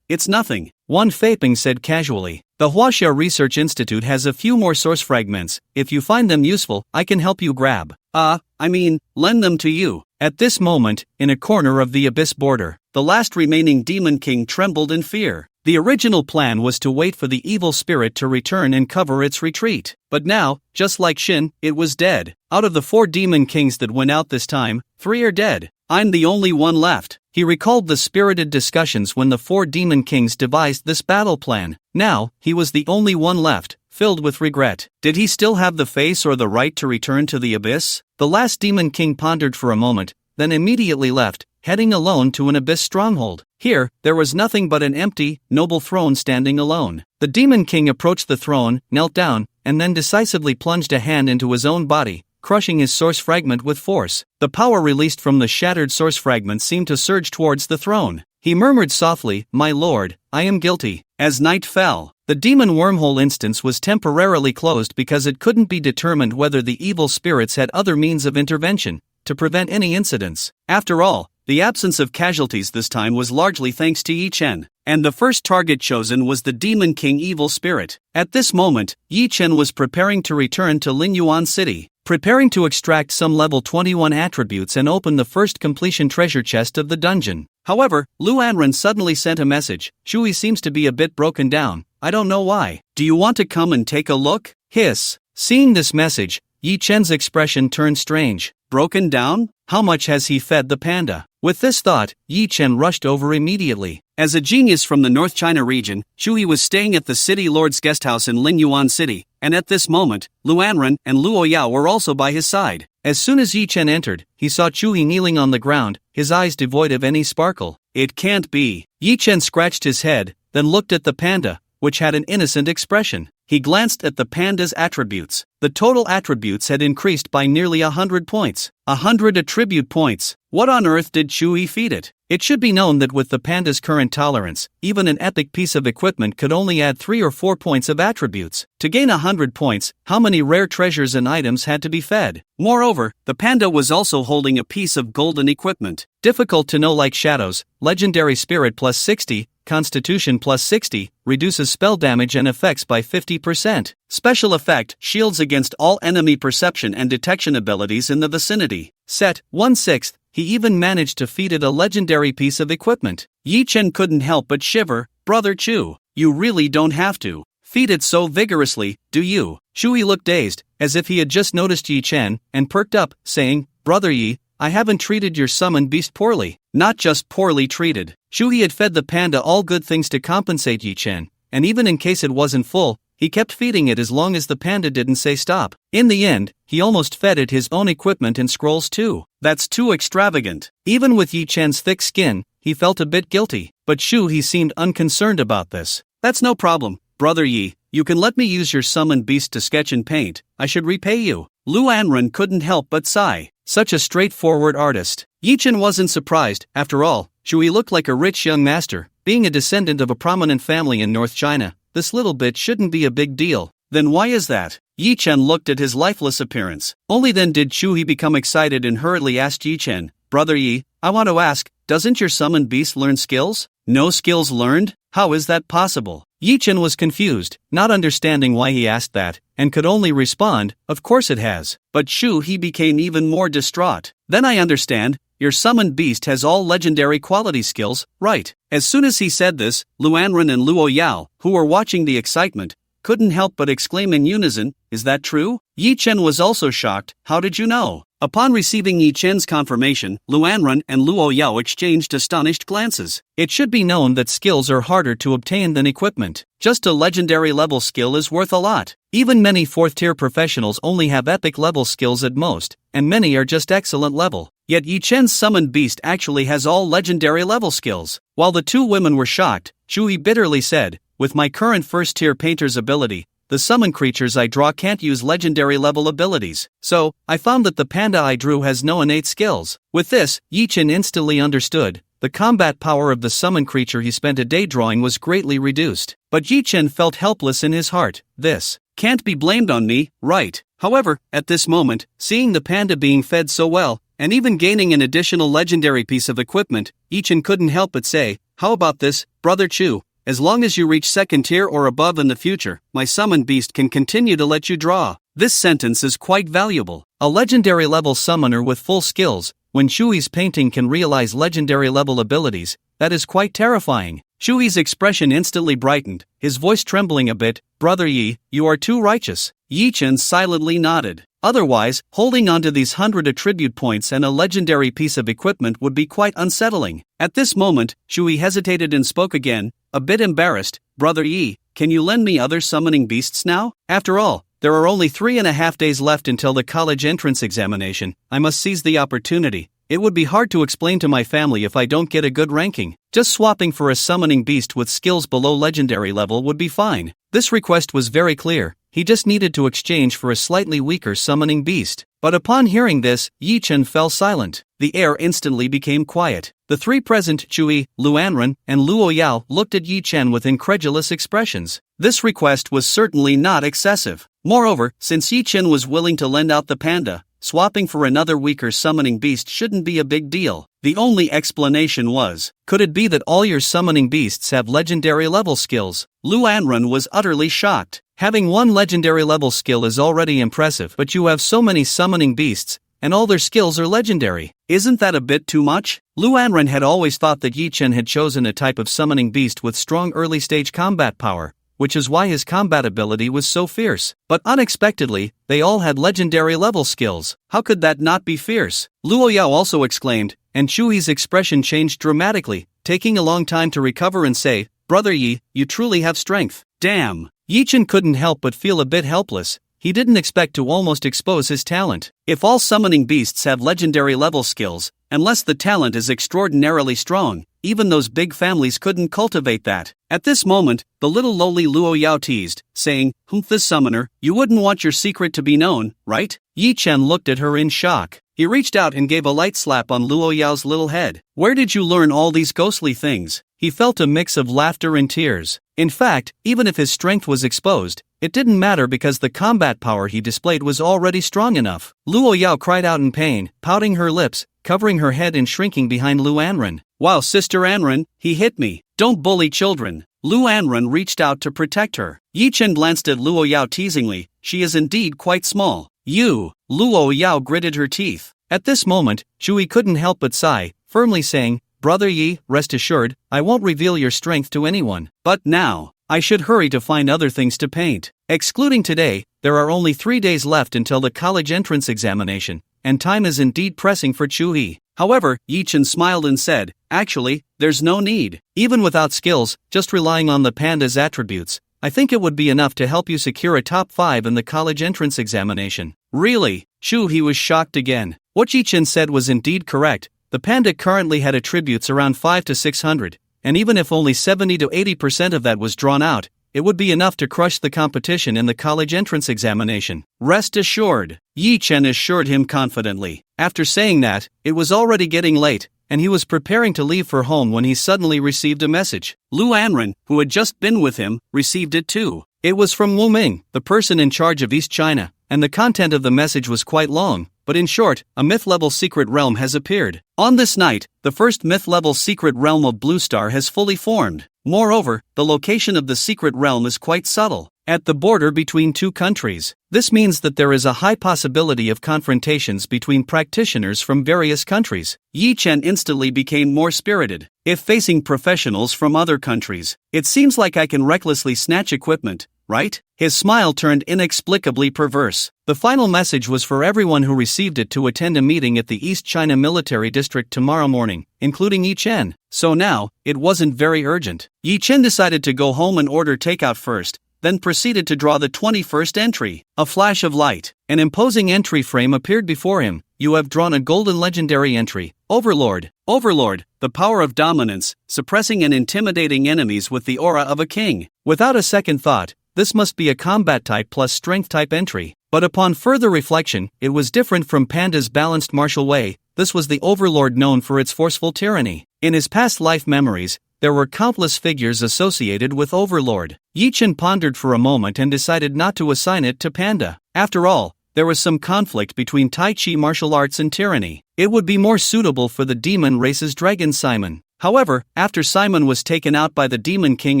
It's nothing, Wan Feiping said casually. The Huaxia Research Institute has a few more source fragments. If you find them useful, I can help you grab. Lend them to you. At this moment, in a corner of the Abyss border, the last remaining Demon King trembled in fear. The original plan was to wait for the evil spirit to return and cover its retreat. But now, just like Shin, it was dead. Out of the 4 Demon Kings that went out this time, 3 are dead. I'm the only one left. He recalled the spirited discussions when the 4 Demon Kings devised this battle plan. Now, he was the only one left, filled with regret. Did he still have the face or the right to return to the Abyss? The last Demon King pondered for a moment, then immediately left, heading alone to an Abyss stronghold. Here, there was nothing but an empty, noble throne standing alone. The Demon King approached the throne, knelt down, and then decisively plunged a hand into his own body, crushing his source fragment with force. The power released from the shattered source fragment seemed to surge towards the throne. He murmured softly, My lord, I am guilty. As night fell, the demon wormhole instance was temporarily closed because it couldn't be determined whether the evil spirits had other means of intervention to prevent any incidents. After all, the absence of casualties this time was largely thanks to Yi Chen, and the first target chosen was the Demon King evil spirit. At this moment, Yi Chen was preparing to return to Linyuan City, preparing to extract some level 21 attributes and open the first completion treasure chest of the dungeon. However, Lu Anren suddenly sent a message. Shui seems to be a bit broken down. I don't know why. Do you want to come and take a look? Hiss. Seeing this message, Yi Chen's expression turned strange. Broken down? How much has he fed the panda? With this thought, Yi Chen rushed over immediately. As a genius from the North China region, Shui was staying at the city lord's guesthouse in Lingyuan City, and at this moment, Luanren and Luo Yao were also by his side. As soon as Yi Chen entered, he saw Chui kneeling on the ground, his eyes devoid of any sparkle. It can't be. Yi Chen scratched his head, then looked at the panda, which had an innocent expression. He glanced at the panda's attributes. The total attributes had increased by nearly 100 points. 100 attribute points. What on earth did Chui feed it? It should be known that with the panda's current tolerance, even an epic piece of equipment could only add 3 or 4 points of attributes. To gain 100 points, how many rare treasures and items had to be fed? Moreover, the panda was also holding a piece of golden equipment. Difficult to know like shadows, legendary spirit plus 60, Constitution plus 60, reduces spell damage and effects by 50%. Special effect, shields against all enemy perception and detection abilities in the vicinity. Set, 1/6, he even managed to feed it a legendary piece of equipment. Yi Chen couldn't help but shiver. Brother Chu, you really don't have to feed it so vigorously, do you? Shui looked dazed, as if he had just noticed Yi Chen, and perked up, saying, Brother Yi, I haven't treated your summoned beast poorly. Not just poorly treated. Shui had fed the panda all good things to compensate Yi Chen, and even in case it wasn't full, he kept feeding it as long as the panda didn't say stop. In the end, he almost fed it his own equipment and scrolls too. That's too extravagant. Even with Yi Chen's thick skin, he felt a bit guilty, but Shui seemed unconcerned about this. That's no problem, Brother Yi, you can let me use your summoned beast to sketch and paint, I should repay you. Lu Anren couldn't help but sigh. Such a straightforward artist. Yi Chen wasn't surprised, after all, Shui looked like a rich young master. Being a descendant of a prominent family in North China, this little bit shouldn't be a big deal. Then why is that? Yi Chen looked at his lifeless appearance. Only then did Shui become excited and hurriedly asked Yi Chen, Brother Yi, I want to ask, doesn't your summoned beast learn skills? No skills learned? How is that possible? Yi Chen was confused, not understanding why he asked that, and could only respond, of course it has. But Shui became even more distraught. Then I understand, your summoned beast has all legendary quality skills, right? As soon as he said this, Luanren and Luo Yao, who were watching the excitement, couldn't help but exclaim in unison, is that true? Yi Chen was also shocked, how did you know? Upon receiving Yi Chen's confirmation, Luanren and Luo Yao exchanged astonished glances. It should be known that skills are harder to obtain than equipment. Just a legendary level skill is worth a lot. Even many 4th-tier professionals only have epic level skills at most, and many are just excellent level. Yet Yi Chen's summoned beast actually has all legendary level skills. While the two women were shocked, Shui bitterly said, with my current 1st-tier painter's ability, the summon creatures I draw can't use legendary level abilities, so I found that the panda I drew has no innate skills. With this, Yi Chen instantly understood. The combat power of the summon creature he spent a day drawing was greatly reduced. But Yi Chen felt helpless in his heart. This can't be blamed on me, right? However, at this moment, seeing the panda being fed so well, and even gaining an additional legendary piece of equipment, Yi Chen couldn't help but say, how about this, Brother Chu? As long as you reach 2nd tier or above in the future, my summoned beast can continue to let you draw. This sentence is quite valuable. A legendary level summoner with full skills, when Shui's painting can realize legendary level abilities, that is quite terrifying. Shui's expression instantly brightened, his voice trembling a bit, Brother Yi, you are too righteous. Yi Chen silently nodded. Otherwise, holding onto these 100 attribute points and a legendary piece of equipment would be quite unsettling. At this moment, Shui hesitated and spoke again, a bit embarrassed, Brother Yi, can you lend me other summoning beasts now? After all, there are only 3.5 days left until the college entrance examination. I must seize the opportunity. It would be hard to explain to my family if I don't get a good ranking. Just swapping for a summoning beast with skills below legendary level would be fine. This request was very clear. He just needed to exchange for a slightly weaker summoning beast. But upon hearing this, Yi Chen fell silent. The air instantly became quiet. The three present, Chui, Luanren, and Luo Yao, looked at Yi Chen with incredulous expressions. This request was certainly not excessive. Moreover, since Yi Chen was willing to lend out the panda, swapping for another weaker summoning beast shouldn't be a big deal. The only explanation was, could it be that all your summoning beasts have legendary level skills? Luanren was utterly shocked. Having one legendary level skill is already impressive, but you have so many summoning beasts, and all their skills are legendary. Isn't that a bit too much? Luanren had always thought that Yi Chen had chosen a type of summoning beast with strong early-stage combat power, which is why his combat ability was so fierce. But unexpectedly, they all had legendary level skills. How could that not be fierce? Luo Yao also exclaimed, and Chui's expression changed dramatically, taking a long time to recover and say, "Brother Yi, you truly have strength." Damn. Yi Chen couldn't help but feel a bit helpless. He didn't expect to almost expose his talent. If all summoning beasts have legendary level skills, unless the talent is extraordinarily strong, even those big families couldn't cultivate that. At this moment, the little lowly Luo Yao teased, saying, "This summoner, you wouldn't want your secret to be known, right?" Yi Chen looked at her in shock. He reached out and gave a light slap on Luo Yao's little head. "Where did you learn all these ghostly things?" He felt a mix of laughter and tears. In fact, even if his strength was exposed, it didn't matter because the combat power he displayed was already strong enough. Luo Yao cried out in pain, pouting her lips, covering her head and shrinking behind Lu Anren. "Wow, Sister Anren, he hit me. Don't bully children." Lu Anren reached out to protect her. Yi Chen glanced at Luo Yao teasingly. "She is indeed quite small." "You." Luo Yao gritted her teeth. At this moment, Chui couldn't help but sigh, firmly saying, "Brother Yi, rest assured, I won't reveal your strength to anyone. But now, I should hurry to find other things to paint." Excluding today, there are only 3 days left until the college entrance examination, and time is indeed pressing for Chui. However, Yi Chen smiled and said, "Actually, there's no need. Even without skills, just relying on the panda's attributes, I think it would be enough to help you secure a top 5 in the college entrance examination." "Really?" He was shocked again. What Yi Chen said was indeed correct. The panda currently had attributes around 5 to 600, and even if only 70 to 80% of that was drawn out, it would be enough to crush the competition in the college entrance examination. "Rest assured," Yi Chen assured him confidently. After saying that, it was already getting late, and he was preparing to leave for home when he suddenly received a message. Lu Anren, who had just been with him, received it too. It was from Wu Ming, the person in charge of East China, and the content of the message was quite long, but in short, a myth-level secret realm has appeared. On this night, the first myth-level secret realm of Blue Star has fully formed. Moreover, the location of the secret realm is quite subtle, at the border between 2 countries. This means that there is a high possibility of confrontations between practitioners from various countries. Yi Chen instantly became more spirited. If facing professionals from other countries, it seems like I can recklessly snatch equipment, right? His smile turned inexplicably perverse. The final message was for everyone who received it to attend a meeting at the East China Military District tomorrow morning, including Yi Chen. So now, it wasn't very urgent. Yi Chen decided to go home and order takeout first, then proceeded to draw the 21st entry. A flash of light, an imposing entry frame appeared before him. "You have drawn a golden legendary entry, Overlord." Overlord, the power of dominance, suppressing and intimidating enemies with the aura of a king. Without a second thought, this must be a combat type plus strength type entry. But upon further reflection, it was different from Panda's balanced martial way. This was the Overlord known for its forceful tyranny. In his past life memories, there were countless figures associated with Overlord. Yi Chen pondered for a moment and decided not to assign it to Panda. After all, there was some conflict between Tai Chi martial arts and tyranny. It would be more suitable for the demon race's dragon Simon. However, after Simon was taken out by the Demon King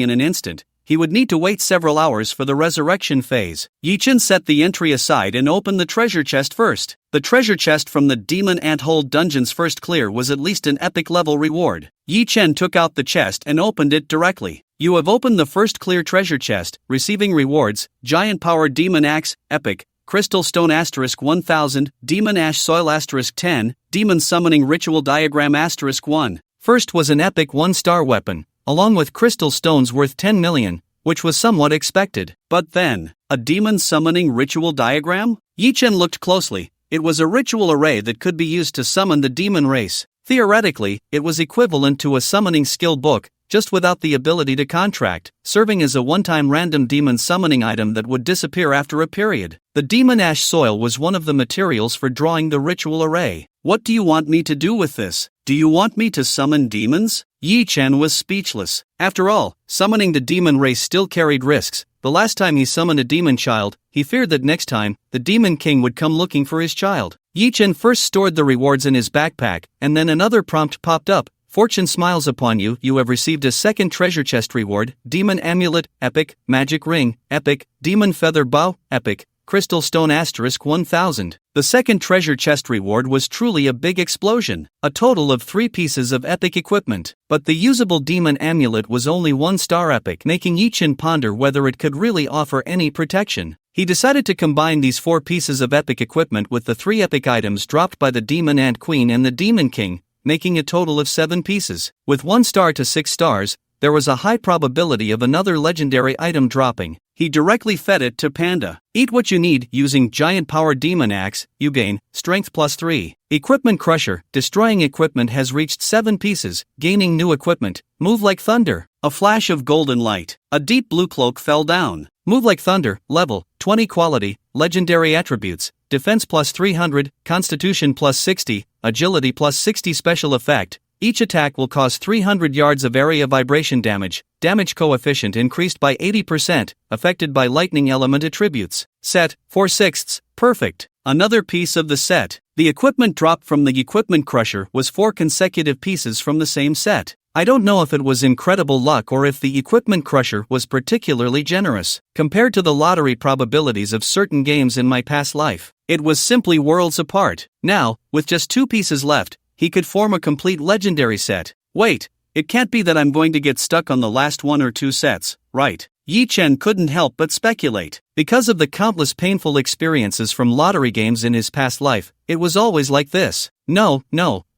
in an instant, he would need to wait several hours for the resurrection phase. Yi Chen set the entry aside and opened the treasure chest first. The treasure chest from the Demon Ant-Hole Dungeon's first clear was at least an epic level reward. Yi Chen took out the chest and opened it directly. "You have opened the first clear treasure chest, receiving rewards: Giant Power Demon Axe, Epic, Crystal Stone * 1000, Demon Ash Soil * 10, Demon Summoning Ritual Diagram * 1. First was an epic 1-star weapon, along with crystal stones worth 10 million, which was somewhat expected. But then, a demon summoning ritual diagram? Yi Chen looked closely. It was a ritual array that could be used to summon the demon race. Theoretically, it was equivalent to a summoning skill book, just without the ability to contract, serving as a one-time random demon summoning item that would disappear after a period. The demon ash soil was one of the materials for drawing the ritual array. "What do you want me to do with this? Do you want me to summon demons?" Yi Chen was speechless. After all, summoning the demon race still carried risks. The last time he summoned a demon child, he feared that next time, the Demon King would come looking for his child. Yi Chen first stored the rewards in his backpack, and then another prompt popped up. "Fortune smiles upon you. You have received a second treasure chest reward: Demon Amulet, Epic, Magic Ring, Epic, Demon Feather Bow, Epic, Crystal Stone * 1000. The second treasure chest reward was truly a big explosion, a total of 3 pieces of epic equipment. But the usable demon amulet was only 1-star epic, making Yi-Chin ponder whether it could really offer any protection. He decided to combine these 4 pieces of epic equipment with the 3 epic items dropped by the Demon Ant Queen and the Demon King, making a total of 7 pieces. With 1 star to 6 stars, there was a high probability of another legendary item dropping. He directly fed it to Panda. Eat what you need. Using Giant Power Demon Axe, you gain Strength +3. Equipment Crusher. Destroying equipment has reached 7 pieces, gaining new equipment. Move like thunder. A flash of golden light. A deep blue cloak fell down. Move like thunder. Level 20 quality. Legendary attributes. Defense +300, Constitution +60, Agility +60 special effect. Each attack will cause 300 yards of area vibration damage. Damage coefficient increased by 80%, affected by lightning element attributes. Set, 4/6, perfect. Another piece of the set. The equipment dropped from the Equipment Crusher was 4 consecutive pieces from the same set. I don't know if it was incredible luck or if the Equipment Crusher was particularly generous. Compared to the lottery probabilities of certain games in my past life, it was simply worlds apart. Now, with just 2 pieces left, he could form a complete legendary set. Wait, it can't be that I'm going to get stuck on the last 1 or 2 sets, right? Yi-Chen couldn't help but speculate. Because of the countless painful experiences from lottery games in his past life, it was always like this. No,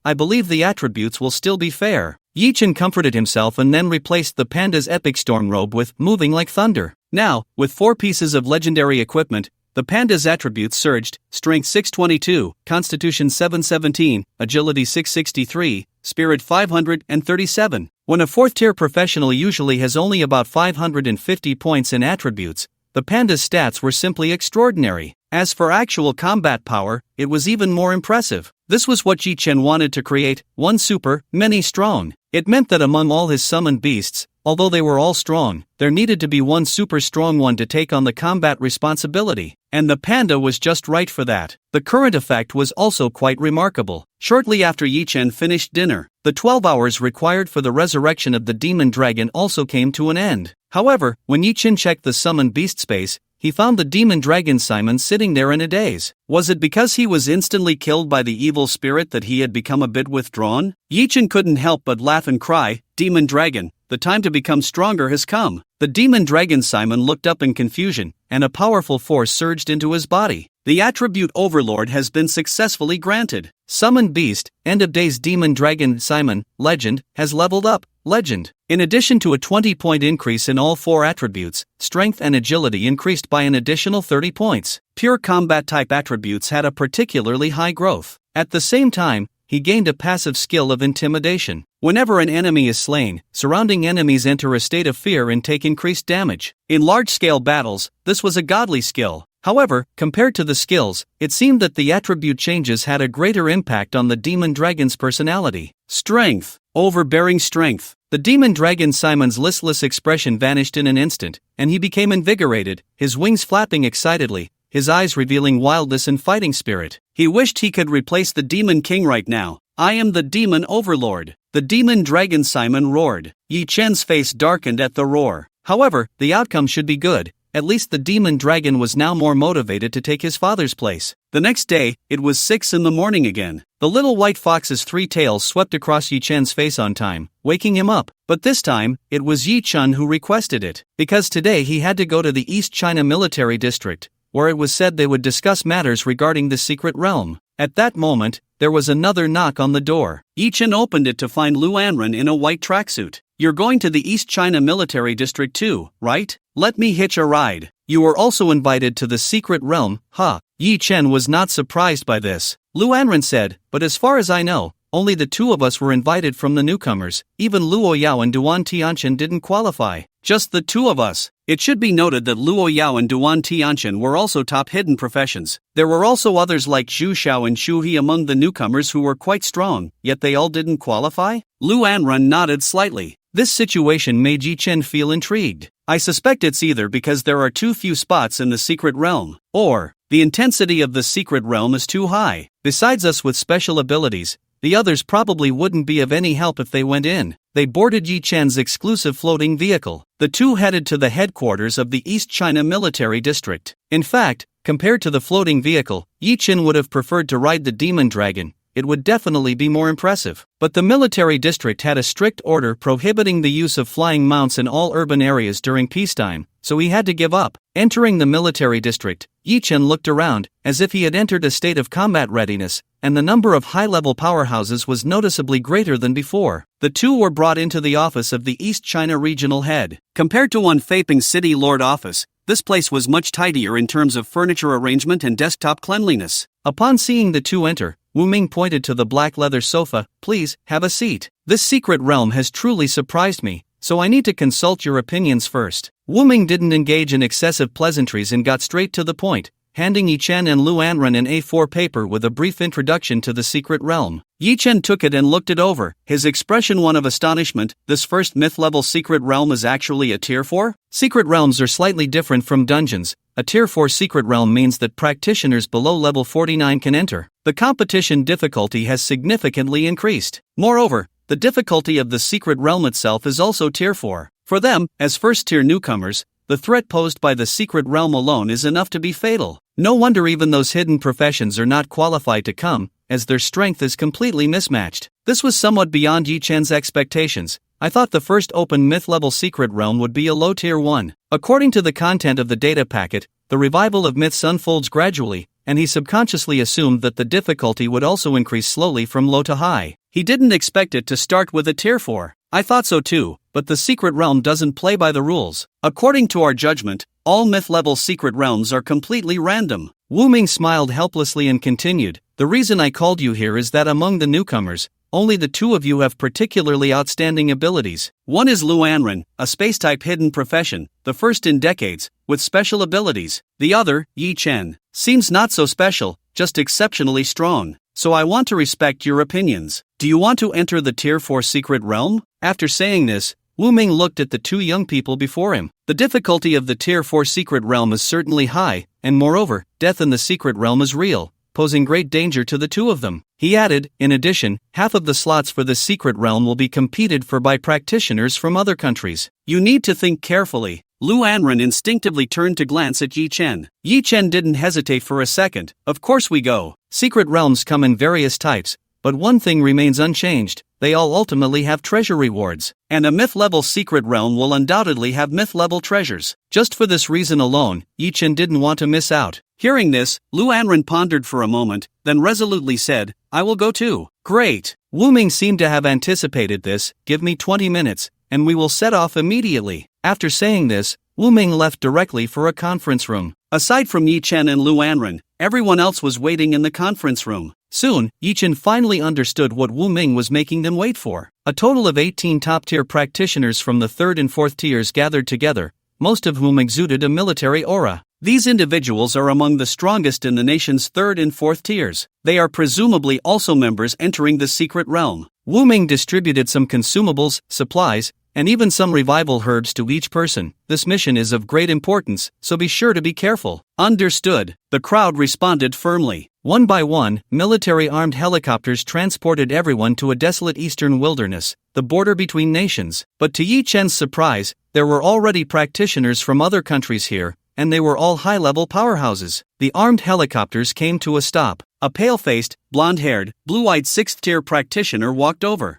I believe the attributes will still be fair. Yi-Chen comforted himself and then replaced the panda's epic storm robe with Moving Like Thunder. Now, with 4 pieces of legendary equipment, the panda's attributes surged: Strength 622, Constitution 717, Agility 663, Spirit 537. When a 4th-tier professional usually has only about 550 points in attributes, the panda's stats were simply extraordinary. As for actual combat power, it was even more impressive. This was what Yi-Chen wanted to create: one super, many strong. It meant that among all his summoned beasts, although they were all strong, there needed to be one super strong one to take on the combat responsibility, and the panda was just right for that. The current effect was also quite remarkable. Shortly after Yi-Chen finished dinner, the 12 hours required for the resurrection of the demon dragon also came to an end. However, when Yi-Chen checked the summoned beast space, he found the demon dragon Simon sitting there in a daze. Was it because he was instantly killed by the evil spirit that he had become a bit withdrawn? Yi-Chen couldn't help but laugh and cry, "Demon dragon, the time to become stronger has come." The demon dragon Simon looked up in confusion, and a powerful force surged into his body. The attribute Overlord has been successfully granted. Summoned Beast, End of Days Demon Dragon Simon, Legend, has leveled up, Legend. In addition to a 20-point increase in all 4 attributes, Strength and Agility increased by an additional 30 points. Pure combat type attributes had a particularly high growth. At the same time, he gained a passive skill of Intimidation. Whenever an enemy is slain, surrounding enemies enter a state of fear and take increased damage. In large-scale battles, this was a godly skill. However, compared to the skills, it seemed that the attribute changes had a greater impact on the demon dragon's personality. Strength. Overbearing strength. The demon dragon Simon's listless expression vanished in an instant, and he became invigorated, his wings flapping excitedly, his eyes revealing wildness and fighting spirit. He wished he could replace the Demon King right now. "I am the Demon Overlord." The demon dragon Simon roared. Yi-Chen's face darkened at the roar. However, the outcome should be good. At least the demon dragon was now more motivated to take his father's place. The next day, it was 6 in the morning again. The little white fox's 3 tails swept across Yi-Chen's face on time, waking him up. But this time, it was Yi-Chen who requested it, because today he had to go to the East China Military District, where it was said they would discuss matters regarding the secret realm. At that moment, there was another knock on the door. Yi-Chen opened it to find Lu Anren in a white tracksuit. "You're going to the East China Military District too, right? Let me hitch a ride. You were also invited to the secret realm, huh?" Yi-Chen was not surprised by this. Lu Anren said, "But as far as I know, only the 2 of us were invited from the newcomers. Even Luo Yao and Duan Tianchen didn't qualify." "Just the 2 of us." It should be noted that Luo Yao and Duan Tianchen were also top hidden professions. There were also others like Zhu Xiao and Shu He among the newcomers who were quite strong, yet they all didn't qualify? Lu Anren nodded slightly. This situation made Yi-Chen feel intrigued. "I suspect it's either because there are too few spots in the secret realm, or the intensity of the secret realm is too high. Besides us with special abilities, the others probably wouldn't be of any help if they went in. They boarded Yi Chen's exclusive floating vehicle. The two headed to the headquarters of the East China Military District. In fact, compared to the floating vehicle, Yi Chen would have preferred to ride the Demon Dragon. It would definitely be more impressive. But the military district had a strict order prohibiting the use of flying mounts in all urban areas during peacetime, so he had to give up. Entering the military district, Yi Chen looked around, as if he had entered a state of combat readiness, and the number of high-level powerhouses was noticeably greater than before. The two were brought into the office of the East China regional head. Compared to one Faping City Lord office, this place was much tidier in terms of furniture arrangement and desktop cleanliness. Upon seeing the two enter, Wu Ming pointed to the black leather sofa. "Please, have a seat. This secret realm has truly surprised me, so I need to consult your opinions first." Wu Ming didn't engage in excessive pleasantries and got straight to the point, handing Yi Chen and Lu Anren an A4 paper with a brief introduction to the secret realm. Yi Chen took it and looked it over, his expression one of astonishment. This first myth-level secret realm is actually a Tier 4? Secret realms are slightly different from dungeons. A Tier 4 secret realm means that practitioners below level 49 can enter. The competition difficulty has significantly increased. Moreover, the difficulty of the secret realm itself is also Tier 4. For them, as first-tier newcomers, the threat posed by the secret realm alone is enough to be fatal. No wonder even those hidden professions are not qualified to come, as their strength is completely mismatched. This was somewhat beyond Yi Chen's expectations. I thought the first open myth-level secret realm would be a low Tier 1. According to the content of the data packet, the revival of myths unfolds gradually, and he subconsciously assumed that the difficulty would also increase slowly from low to high. He didn't expect it to start with a Tier 4. I thought so too, but the secret realm doesn't play by the rules. According to our judgment, all myth-level secret realms are completely random. Wu Ming smiled helplessly and continued, "The reason I called you here is that among the newcomers, only the two of you have particularly outstanding abilities. One is Lu Anren, a space-type hidden profession, the first in decades, with special abilities. The other, Yi Chen, seems not so special, just exceptionally strong. So I want to respect your opinions. Do you want to enter the Tier 4 secret realm?" After saying this, Wu Ming looked at the two young people before him. The difficulty of the Tier 4 secret realm is certainly high, and moreover, death in the secret realm is real, posing great danger to the two of them. He added, in addition, half of the slots for the secret realm will be competed for by practitioners from other countries. You need to think carefully. Lu Anren instinctively turned to glance at Yi Chen. Yi Chen didn't hesitate for a second. Of course we go. Secret realms come in various types, but one thing remains unchanged. They all ultimately have treasure rewards. And a myth-level secret realm will undoubtedly have myth-level treasures. Just for this reason alone, Yi Chen didn't want to miss out. Hearing this, Lu Anren pondered for a moment, then resolutely said, "I will go too." "Great." Wu Ming seemed to have anticipated this. "Give me 20 minutes, and we will set off immediately." After saying this, Wu Ming left directly for a conference room. Aside from Yi Chen and Lu Anren, everyone else was waiting in the conference room. Soon, Yi Chen finally understood what Wu Ming was making them wait for. A total of 18 top-tier practitioners from the 3rd and 4th tiers gathered together, most of whom exuded a military aura. These individuals are among the strongest in the nation's 3rd and 4th tiers. They are presumably also members entering the secret realm. Wu Ming distributed some consumables, supplies, and even some revival herbs to each person. This mission is of great importance, so be sure to be careful. Understood. The crowd responded firmly. One by one, military armed helicopters transported everyone to a desolate eastern wilderness, the border between nations. But to Yi Chen's surprise, there were already practitioners from other countries here, and they were all high-level powerhouses. The armed helicopters came to a stop. A pale-faced, blonde-haired, blue-eyed 6th-tier practitioner walked over.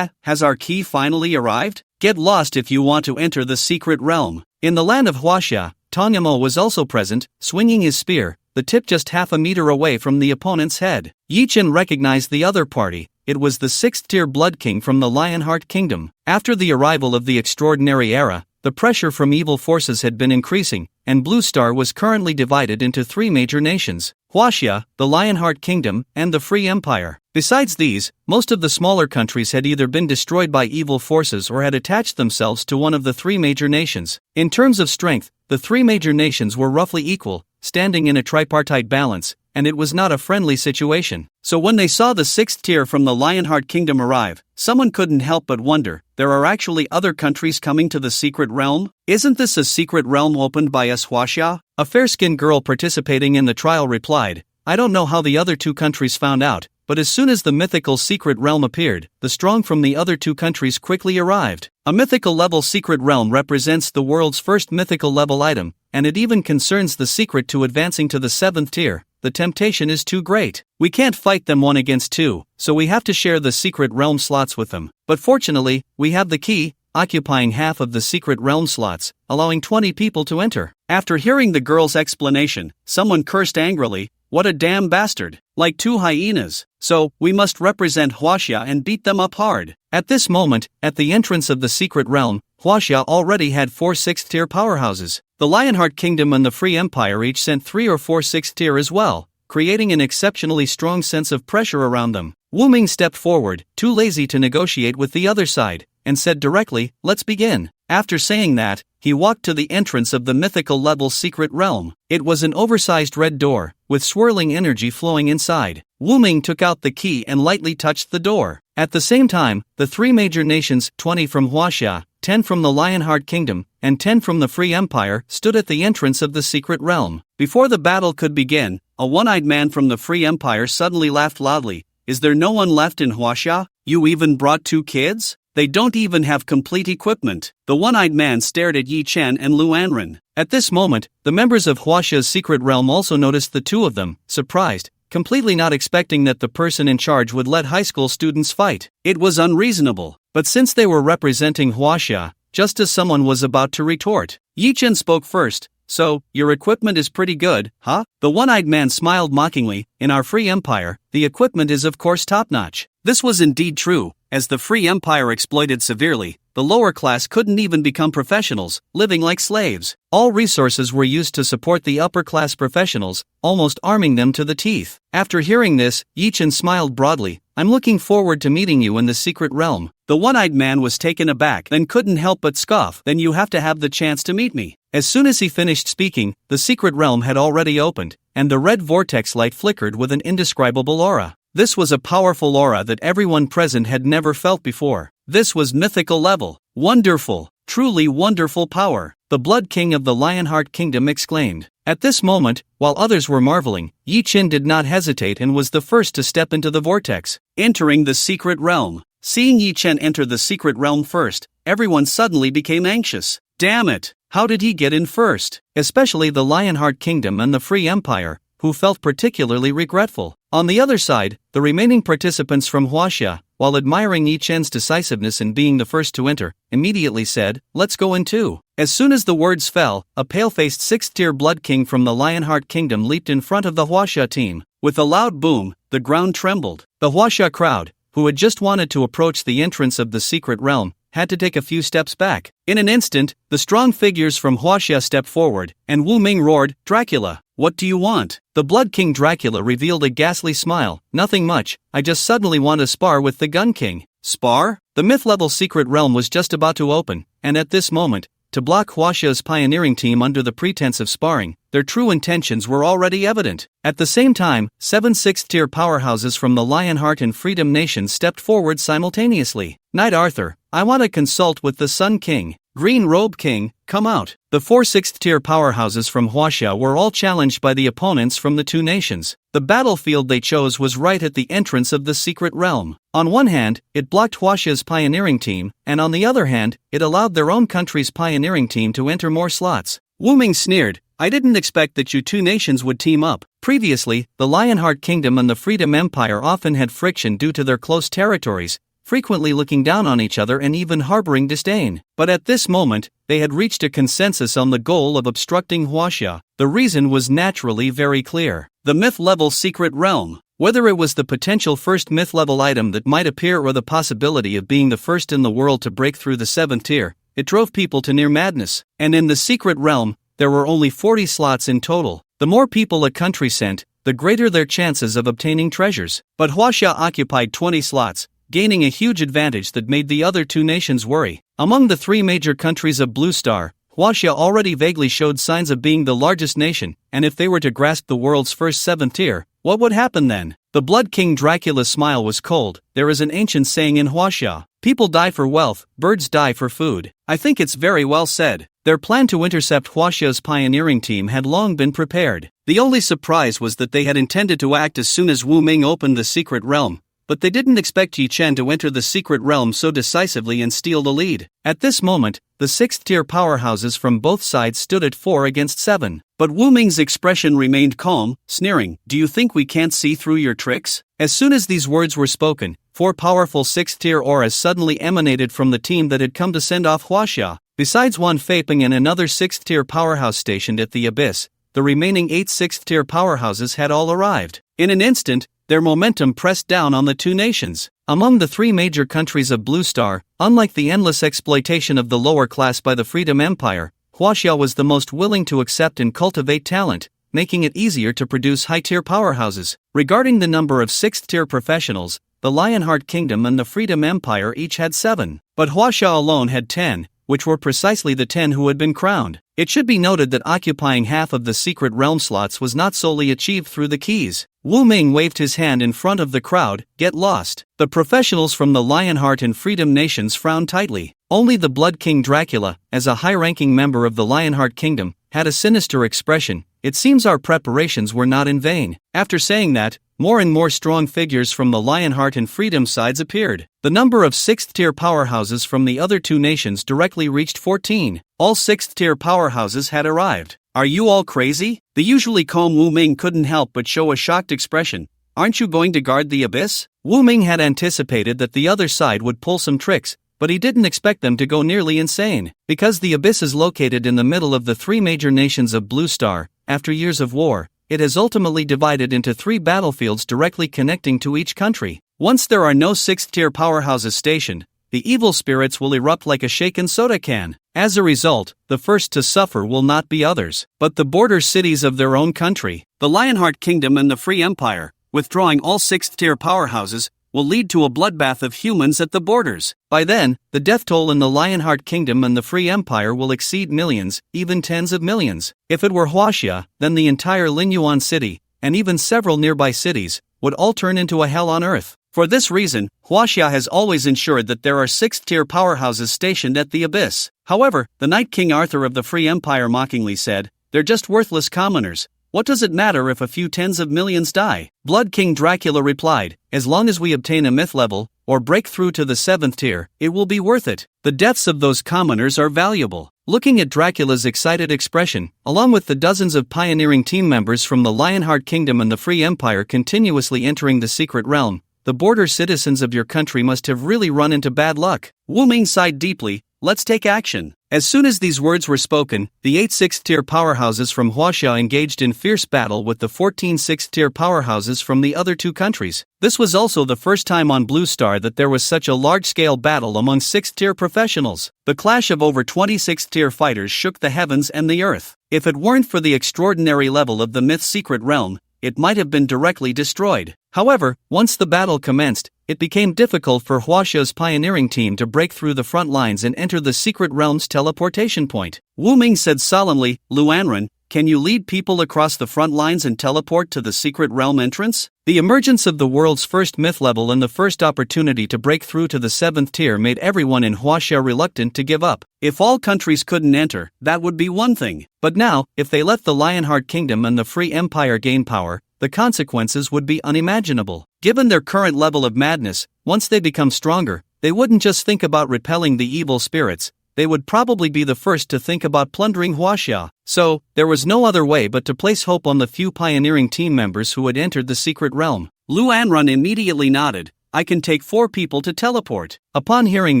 Has our key finally arrived? Get lost if you want to enter the secret realm." In the land of Huaxia, Tanyamo was also present, swinging his spear, the tip just half a meter away from the opponent's head. Yi Chen recognized the other party. It was the 6th-tier Blood King from the Lionheart Kingdom. After the arrival of the Extraordinary Era, the pressure from evil forces had been increasing, and Blue Star was currently divided into 3 major nations: Huaxia, the Lionheart Kingdom, and the Free Empire. Besides these, most of the smaller countries had either been destroyed by evil forces or had attached themselves to one of the 3 major nations. In terms of strength, the 3 major nations were roughly equal, standing in a tripartite balance, and it was not a friendly situation. So when they saw the 6th tier from the Lionheart Kingdom arrive, someone couldn't help but wonder, there are actually other countries coming to the secret realm? Isn't this a secret realm opened by us Huaxia? A fair-skinned girl participating in the trial replied, "I don't know how the other 2 countries found out, but as soon as the mythical secret realm appeared, the strong from the other two countries quickly arrived. A mythical level secret realm represents the world's first mythical level item, and it even concerns the secret to advancing to the 7th tier. The temptation is too great. We can't fight them 1 against 2, so we have to share the secret realm slots with them. But fortunately, we have the key, occupying half of the secret realm slots, allowing 20 people to enter. After hearing the girl's explanation, someone cursed angrily, "What a damn bastard, like 2 hyenas. So, we must represent Huaxia and beat them up hard." At this moment, at the entrance of the secret realm, Huaxia already had 4 6th-tier powerhouses. The Lionheart Kingdom and the Free Empire each sent 3 or 4 6th-tier as well, creating an exceptionally strong sense of pressure around them. Wu Ming stepped forward, too lazy to negotiate with the other side, and said directly, "Let's begin." After saying that, he walked to the entrance of the mythical level secret realm. It was an oversized red door, with swirling energy flowing inside. Wu Ming took out the key and lightly touched the door. At the same time, the 3 major nations, 20 from Huaxia, 10 from the Lionheart Kingdom, and 10 from the Free Empire, stood at the entrance of the secret realm. Before the battle could begin, a one-eyed man from the Free Empire suddenly laughed loudly. "Is there no one left in Huaxia? You even brought 2 kids? They don't even have complete equipment." The one-eyed man stared at Yi Chen and Lu Anren. At this moment, the members of Huaxia's secret realm also noticed the 2 of them, surprised, completely not expecting that the person in charge would let high school students fight. It was unreasonable, but since they were representing Huaxia, just as someone was about to retort, Yi Chen spoke first. "So, your equipment is pretty good, huh?" The one-eyed man smiled mockingly. "In our Free Empire, the equipment is of course top-notch." This was indeed true. As the Free Empire exploited severely, the lower class couldn't even become professionals, living like slaves. All resources were used to support the upper-class professionals, almost arming them to the teeth. After hearing this, Yi Chen smiled broadly. "I'm looking forward to meeting you in the secret realm." The one-eyed man was taken aback, then couldn't help but scoff. "Then you have to have the chance to meet me." As soon as he finished speaking, the secret realm had already opened, and the red vortex light flickered with an indescribable aura. This was a powerful aura that everyone present had never felt before. This was mythical level. Wonderful, truly wonderful power, the Blood King of the Lionheart Kingdom exclaimed. At this moment, while others were marveling, Yi Chen did not hesitate and was the first to step into the vortex, entering the secret realm. Seeing Yi Chen enter the secret realm first, everyone suddenly became anxious. Damn it, how did he get in first? Especially the Lionheart Kingdom and the Free Empire, who felt particularly regretful. On the other side, the remaining participants from Huaxia, while admiring Yi Chen's decisiveness in being the first to enter, immediately said, "Let's go in too." As soon as the words fell, a pale-faced 6th-tier Blood King from the Lionheart Kingdom leaped in front of the Huaxia team. With a loud boom, the ground trembled. The Huaxia crowd, who had just wanted to approach the entrance of the secret realm, had to take a few steps back. In an instant, the strong figures from Huaxia stepped forward, and Wu Ming roared, "Dracula, what do you want?" The Blood King Dracula revealed a ghastly smile. "Nothing much, I just suddenly want to spar with the Gun King." Spar? The myth-level secret realm was just about to open, and at this moment, to block Huaxia's pioneering team under the pretense of sparring, their true intentions were already evident. At the same time, 7 6th-tier powerhouses from the Lionheart and Freedom Nations stepped forward simultaneously. "Knight Arthur, I want to consult with the Sun King. Green Robe King, come out." The 4 6th-tier powerhouses from Huaxia were all challenged by the opponents from the 2 nations. The battlefield they chose was right at the entrance of the secret realm. On one hand, it blocked Huaxia's pioneering team, and on the other hand, it allowed their own country's pioneering team to enter more slots. Wu Ming sneered, "I didn't expect that you 2 nations would team up." Previously, the Lionheart Kingdom and the Freedom Empire often had friction due to their close territories, frequently looking down on each other and even harboring disdain. But at this moment, they had reached a consensus on the goal of obstructing Huaxia. The reason was naturally very clear. The myth-level secret realm. Whether it was the potential first myth-level item that might appear or the possibility of being the first in the world to break through the 7th tier, it drove people to near madness. And in the secret realm, there were only 40 slots in total. The more people a country sent, the greater their chances of obtaining treasures. But Huaxia occupied 20 slots, gaining a huge advantage that made the other 2 nations worry. Among the 3 major countries of Blue Star, Huaxia already vaguely showed signs of being the largest nation, and if they were to grasp the world's first 7th tier, what would happen then? The Blood King Dracula's smile was cold. There is an ancient saying in Huaxia: people die for wealth, birds die for food. I think it's very well said. Their plan to intercept Huaxia's pioneering team had long been prepared. The only surprise was that they had intended to act as soon as Wu Ming opened the secret realm, but they didn't expect Yi Chen to enter the secret realm so decisively and steal the lead. At this moment, the 6th tier powerhouses from both sides stood at 4 against 7. But Wu Ming's expression remained calm, sneering. Do you think we can't see through your tricks? As soon as these words were spoken, 4 powerful 6th tier auras suddenly emanated from the team that had come to send off Huaxia. Besides one Feiping and another 6th tier powerhouse stationed at the abyss, the remaining 8 6th tier powerhouses had all arrived. In an instant, their momentum pressed down on the two nations. Among the 3 major countries of Blue Star, unlike the endless exploitation of the lower class by the Freedom Empire, Huaxia was the most willing to accept and cultivate talent, making it easier to produce high-tier powerhouses. Regarding the number of 6th-tier professionals, the Lionheart Kingdom and the Freedom Empire each had 7, but Huaxia alone had 10, which were precisely the 10 who had been crowned. It should be noted that occupying half of the secret realm slots was not solely achieved through the keys. Wu Ming waved his hand in front of the crowd. Get lost. The professionals from the Lionheart and Freedom nations frowned tightly. Only the Blood King Dracula, as a high-ranking member of the Lionheart Kingdom, had a sinister expression. It seems our preparations were not in vain. After saying that, more and more strong figures from the Lionheart and Freedom sides appeared. The number of 6th-tier powerhouses from the other two nations directly reached 14. All 6th-tier powerhouses had arrived. Are you all crazy? The usually calm Wu Ming couldn't help but show a shocked expression. Aren't you going to guard the abyss? Wu Ming had anticipated that the other side would pull some tricks, but he didn't expect them to go nearly insane. Because the abyss is located in the middle of the 3 major nations of Blue Star, after years of war, it has ultimately divided into 3 battlefields directly connecting to each country. Once there are no 6th-tier powerhouses stationed, the evil spirits will erupt like a shaken soda can. As a result, the first to suffer will not be others, but the border cities of their own country. The Lionheart Kingdom and the Free Empire, withdrawing all 6th-tier powerhouses, will lead to a bloodbath of humans at the borders. By then, the death toll in the Lionheart Kingdom and the Free Empire will exceed millions, even tens of millions. If it were Huaxia, then the entire Linyuan city, and even several nearby cities, would all turn into a hell on earth. For this reason, Huaxia has always ensured that there are 6th-tier powerhouses stationed at the abyss. However, the Night King Arthur of the Free Empire mockingly said, "They're just worthless commoners. What does it matter if a few tens of millions die?" Blood King Dracula replied, "As long as we obtain a myth level, or break through to the 7th tier, it will be worth it. The deaths of those commoners are valuable." Looking at Dracula's excited expression, along with the dozens of pioneering team members from the Lionheart Kingdom and the Free Empire continuously entering the secret realm, the border citizens of your country must have really run into bad luck. Wu Ming sighed deeply. Let's take action. As soon as these words were spoken, the 8 6th-tier powerhouses from Huaxia engaged in fierce battle with the 14 6th-tier powerhouses from the other two countries. This was also the first time on Blue Star that there was such a large-scale battle among 6th-tier professionals. The clash of over 20 6th-tier fighters shook the heavens and the earth. If it weren't for the extraordinary level of the myth secret realm, it might have been directly destroyed. However, once the battle commenced, it became difficult for Huaxia's pioneering team to break through the front lines and enter the secret realm's teleportation point. Wu Ming said solemnly, "Luanren, can you lead people across the front lines and teleport to the secret realm entrance?" The emergence of the world's first myth level and the first opportunity to break through to the 7th tier made everyone in Huaxia reluctant to give up. If all countries couldn't enter, that would be one thing. But now, if they let the Lionheart Kingdom and the Free Empire gain power, the consequences would be unimaginable. Given their current level of madness, once they become stronger, they wouldn't just think about repelling the evil spirits, they would probably be the first to think about plundering Huaxia. So, there was no other way but to place hope on the few pioneering team members who had entered the secret realm. Lu Anrun immediately nodded. "I can take 4 people to teleport." Upon hearing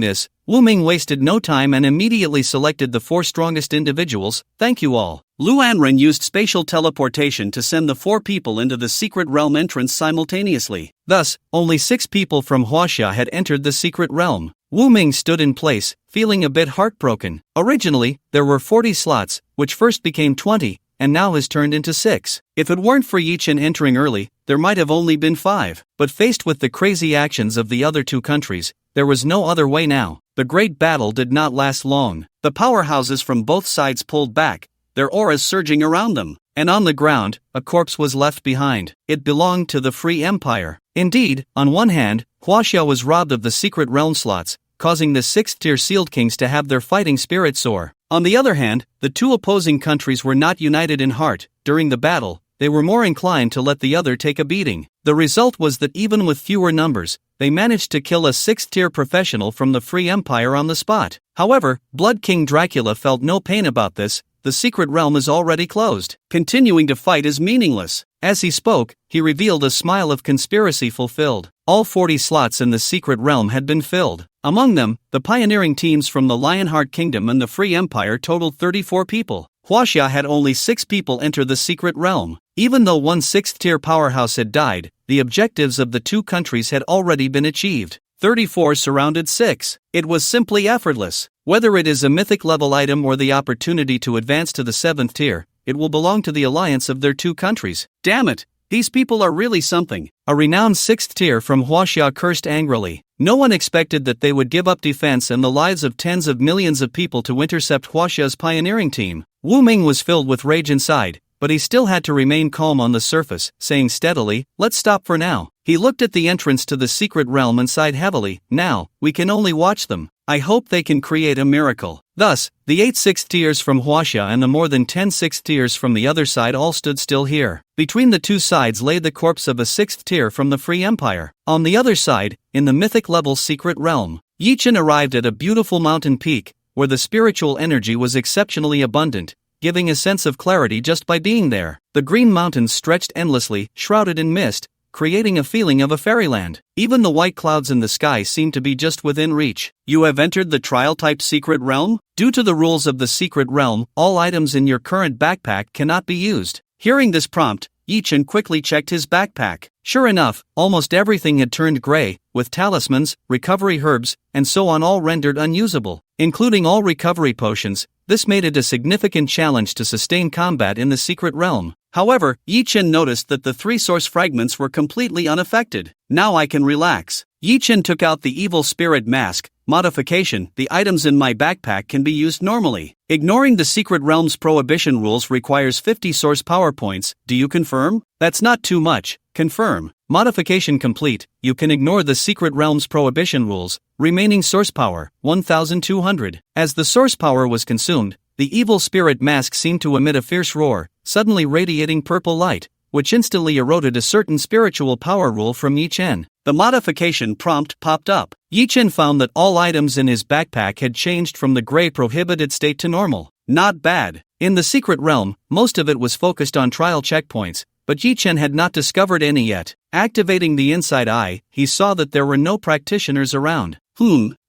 this, Wu Ming wasted no time and immediately selected the 4 strongest individuals. "Thank you all." Lu Anrun used spatial teleportation to send the 4 people into the secret realm entrance simultaneously. Thus, only 6 people from Huaxia had entered the secret realm. Wu Ming stood in place, feeling a bit heartbroken. Originally, there were 40 slots, which first became 20, and now has turned into 6. If it weren't for Yi Chen entering early, there might have only been 5. But faced with the crazy actions of the other two countries, there was no other way now. The great battle did not last long. The powerhouses from both sides pulled back, their auras surging around them. And on the ground, a corpse was left behind. It belonged to the Free Empire. Indeed, on one hand, Huaxia was robbed of the secret realm slots, causing the 6th-tier sealed kings to have their fighting spirit soar. On the other hand, the two opposing countries were not united in heart. During the battle, they were more inclined to let the other take a beating. The result was that even with fewer numbers, they managed to kill a 6th-tier professional from the Free Empire on the spot. However, Blood King Dracula felt no pain about this. The secret realm is already closed. Continuing to fight is meaningless. As he spoke, he revealed a smile of conspiracy fulfilled. All 40 slots in the secret realm had been filled. Among them, the pioneering teams from the Lionheart Kingdom and the Free Empire totaled 34 people. Huaxia had only 6 people enter the secret realm. Even though one 6th-tier powerhouse had died, the objectives of the two countries had already been achieved. 34 surrounded 6. It was simply effortless. Whether it is a mythic level item or the opportunity to advance to the 7th tier, it will belong to the alliance of their two countries. Damn it, these people are really something. A renowned 6th tier from Huaxia cursed angrily. No one expected that they would give up defense and the lives of tens of millions of people to intercept Huaxia's pioneering team. Wu Ming was filled with rage inside, but he still had to remain calm on the surface, saying steadily, "Let's stop for now." He looked at the entrance to the secret realm and sighed heavily. Now, we can only watch them. I hope they can create a miracle. Thus, the 8 6th tiers from Huaxia and the more than 10 6th tiers from the other side all stood still here. Between the two sides lay the corpse of a 6th tier from the Free Empire. On the other side, in the mythic level secret realm, Yichen arrived at a beautiful mountain peak, where the spiritual energy was exceptionally abundant, giving a sense of clarity just by being there. The green mountains stretched endlessly, shrouded in mist, creating a feeling of a fairyland. Even the white clouds in the sky seemed to be just within reach. You have entered the trial-type secret realm? Due to the rules of the secret realm, all items in your current backpack cannot be used. Hearing this prompt, Yichen quickly checked his backpack. Sure enough, almost everything had turned gray, with talismans, recovery herbs, and so on all rendered unusable, including all recovery potions. This made it a significant challenge to sustain combat in the secret realm. However, Yichen noticed that the 3 source fragments were completely unaffected. Now I can relax. Yichen took out the evil spirit mask. Modification: the items in my backpack can be used normally. Ignoring the secret realm's prohibition rules requires 50 source power points. Do you confirm? That's not too much. Confirm. Modification complete. You can ignore the secret realm's prohibition rules. Remaining source power, 1200. As the source power was consumed, the evil spirit mask seemed to emit a fierce roar, suddenly radiating purple light, which instantly eroded a certain spiritual power rule from Yichen. The modification prompt popped up. Yichen found that all items in his backpack had changed from the gray prohibited state to normal. Not bad. In the secret realm, most of it was focused on trial checkpoints, but Yichen had not discovered any yet. Activating the inside eye, he saw that there were no practitioners around.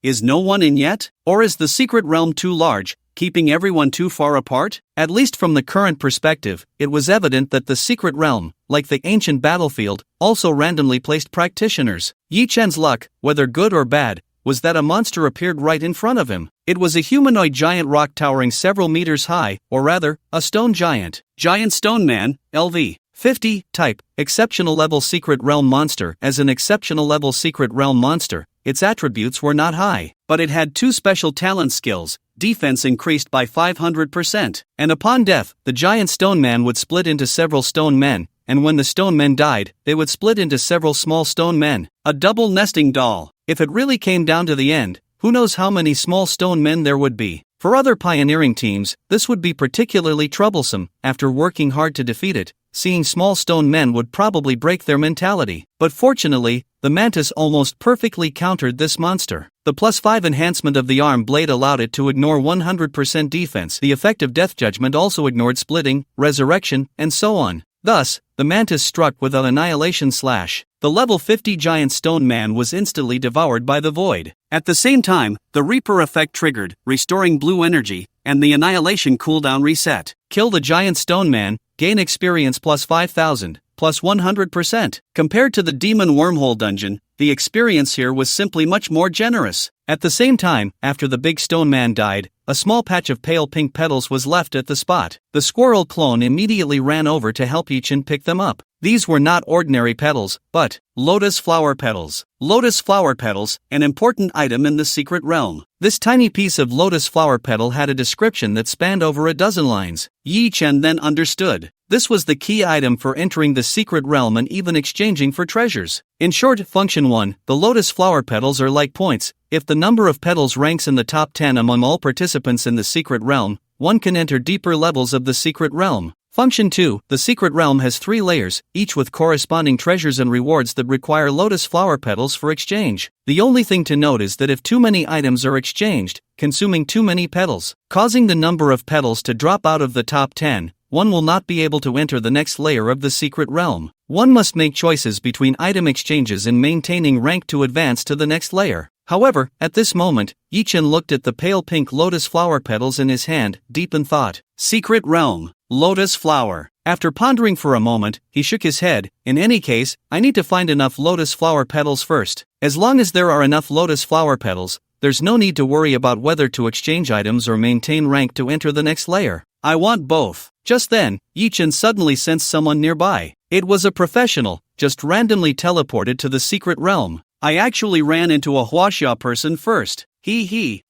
Is no one in yet? Or is the secret realm too large, keeping everyone too far apart? At least from the current perspective, it was evident that the secret realm, like the ancient battlefield, also randomly placed practitioners. Yichen's luck, whether good or bad, was that a monster appeared right in front of him. It was a humanoid giant rock towering several meters high, or rather, a stone giant. Giant Stone Man, LV. 50, type, exceptional level secret realm monster. As an exceptional level secret realm monster, its attributes were not high, but it had 2 special talent skills. Defense increased by 500%, and upon death, the giant stone man would split into several stone men, and when the stone men died, they would split into several small stone men. A double nesting doll. If it really came down to the end, who knows how many small stone men there would be. For other pioneering teams, this would be particularly troublesome. After working hard to defeat it, seeing small stone men would probably break their mentality. But fortunately, the mantis almost perfectly countered this monster. The +5 enhancement of the arm blade allowed it to ignore 100% defense. The effect of death judgment also ignored splitting, resurrection, and so on. Thus, the mantis struck with an annihilation slash. The level 50 giant stone man was instantly devoured by the void. At the same time, the Reaper effect triggered, restoring blue energy, and the annihilation cooldown reset. Kill the giant stone man, gain experience +5000, +100%. Compared to the demon wormhole dungeon, the experience here was simply much more generous. At the same time, after the big stone man died, a small patch of pale pink petals was left at the spot. The squirrel clone immediately ran over to help Yichen pick them up. These were not ordinary petals, but lotus flower petals. Lotus flower petals, an important item in the secret realm. This tiny piece of lotus flower petal had a description that spanned over a dozen lines. Yi Chen then understood. This was the key item for entering the secret realm and even exchanging for treasures. In short, Function 1, the lotus flower petals are like points. If the number of petals ranks in the top 10 among all participants in the secret realm, one can enter deeper levels of the secret realm. Function 2, the secret realm has 3 layers, each with corresponding treasures and rewards that require lotus flower petals for exchange. The only thing to note is that if too many items are exchanged, consuming too many petals, causing the number of petals to drop out of the top 10, one will not be able to enter the next layer of the secret realm. One must make choices between item exchanges and maintaining rank to advance to the next layer. However, at this moment, Yi Chen looked at the pale pink lotus flower petals in his hand, deep in thought. Secret realm, lotus flower. After pondering for a moment, he shook his head. In any case, I need to find enough lotus flower petals first. As long as there are enough lotus flower petals, there's no need to worry about whether to exchange items or maintain rank to enter the next layer. I want both. Just then, Yi Chen suddenly sensed someone nearby. It was a professional, just randomly teleported to the secret realm. I actually ran into a Huaxia person first.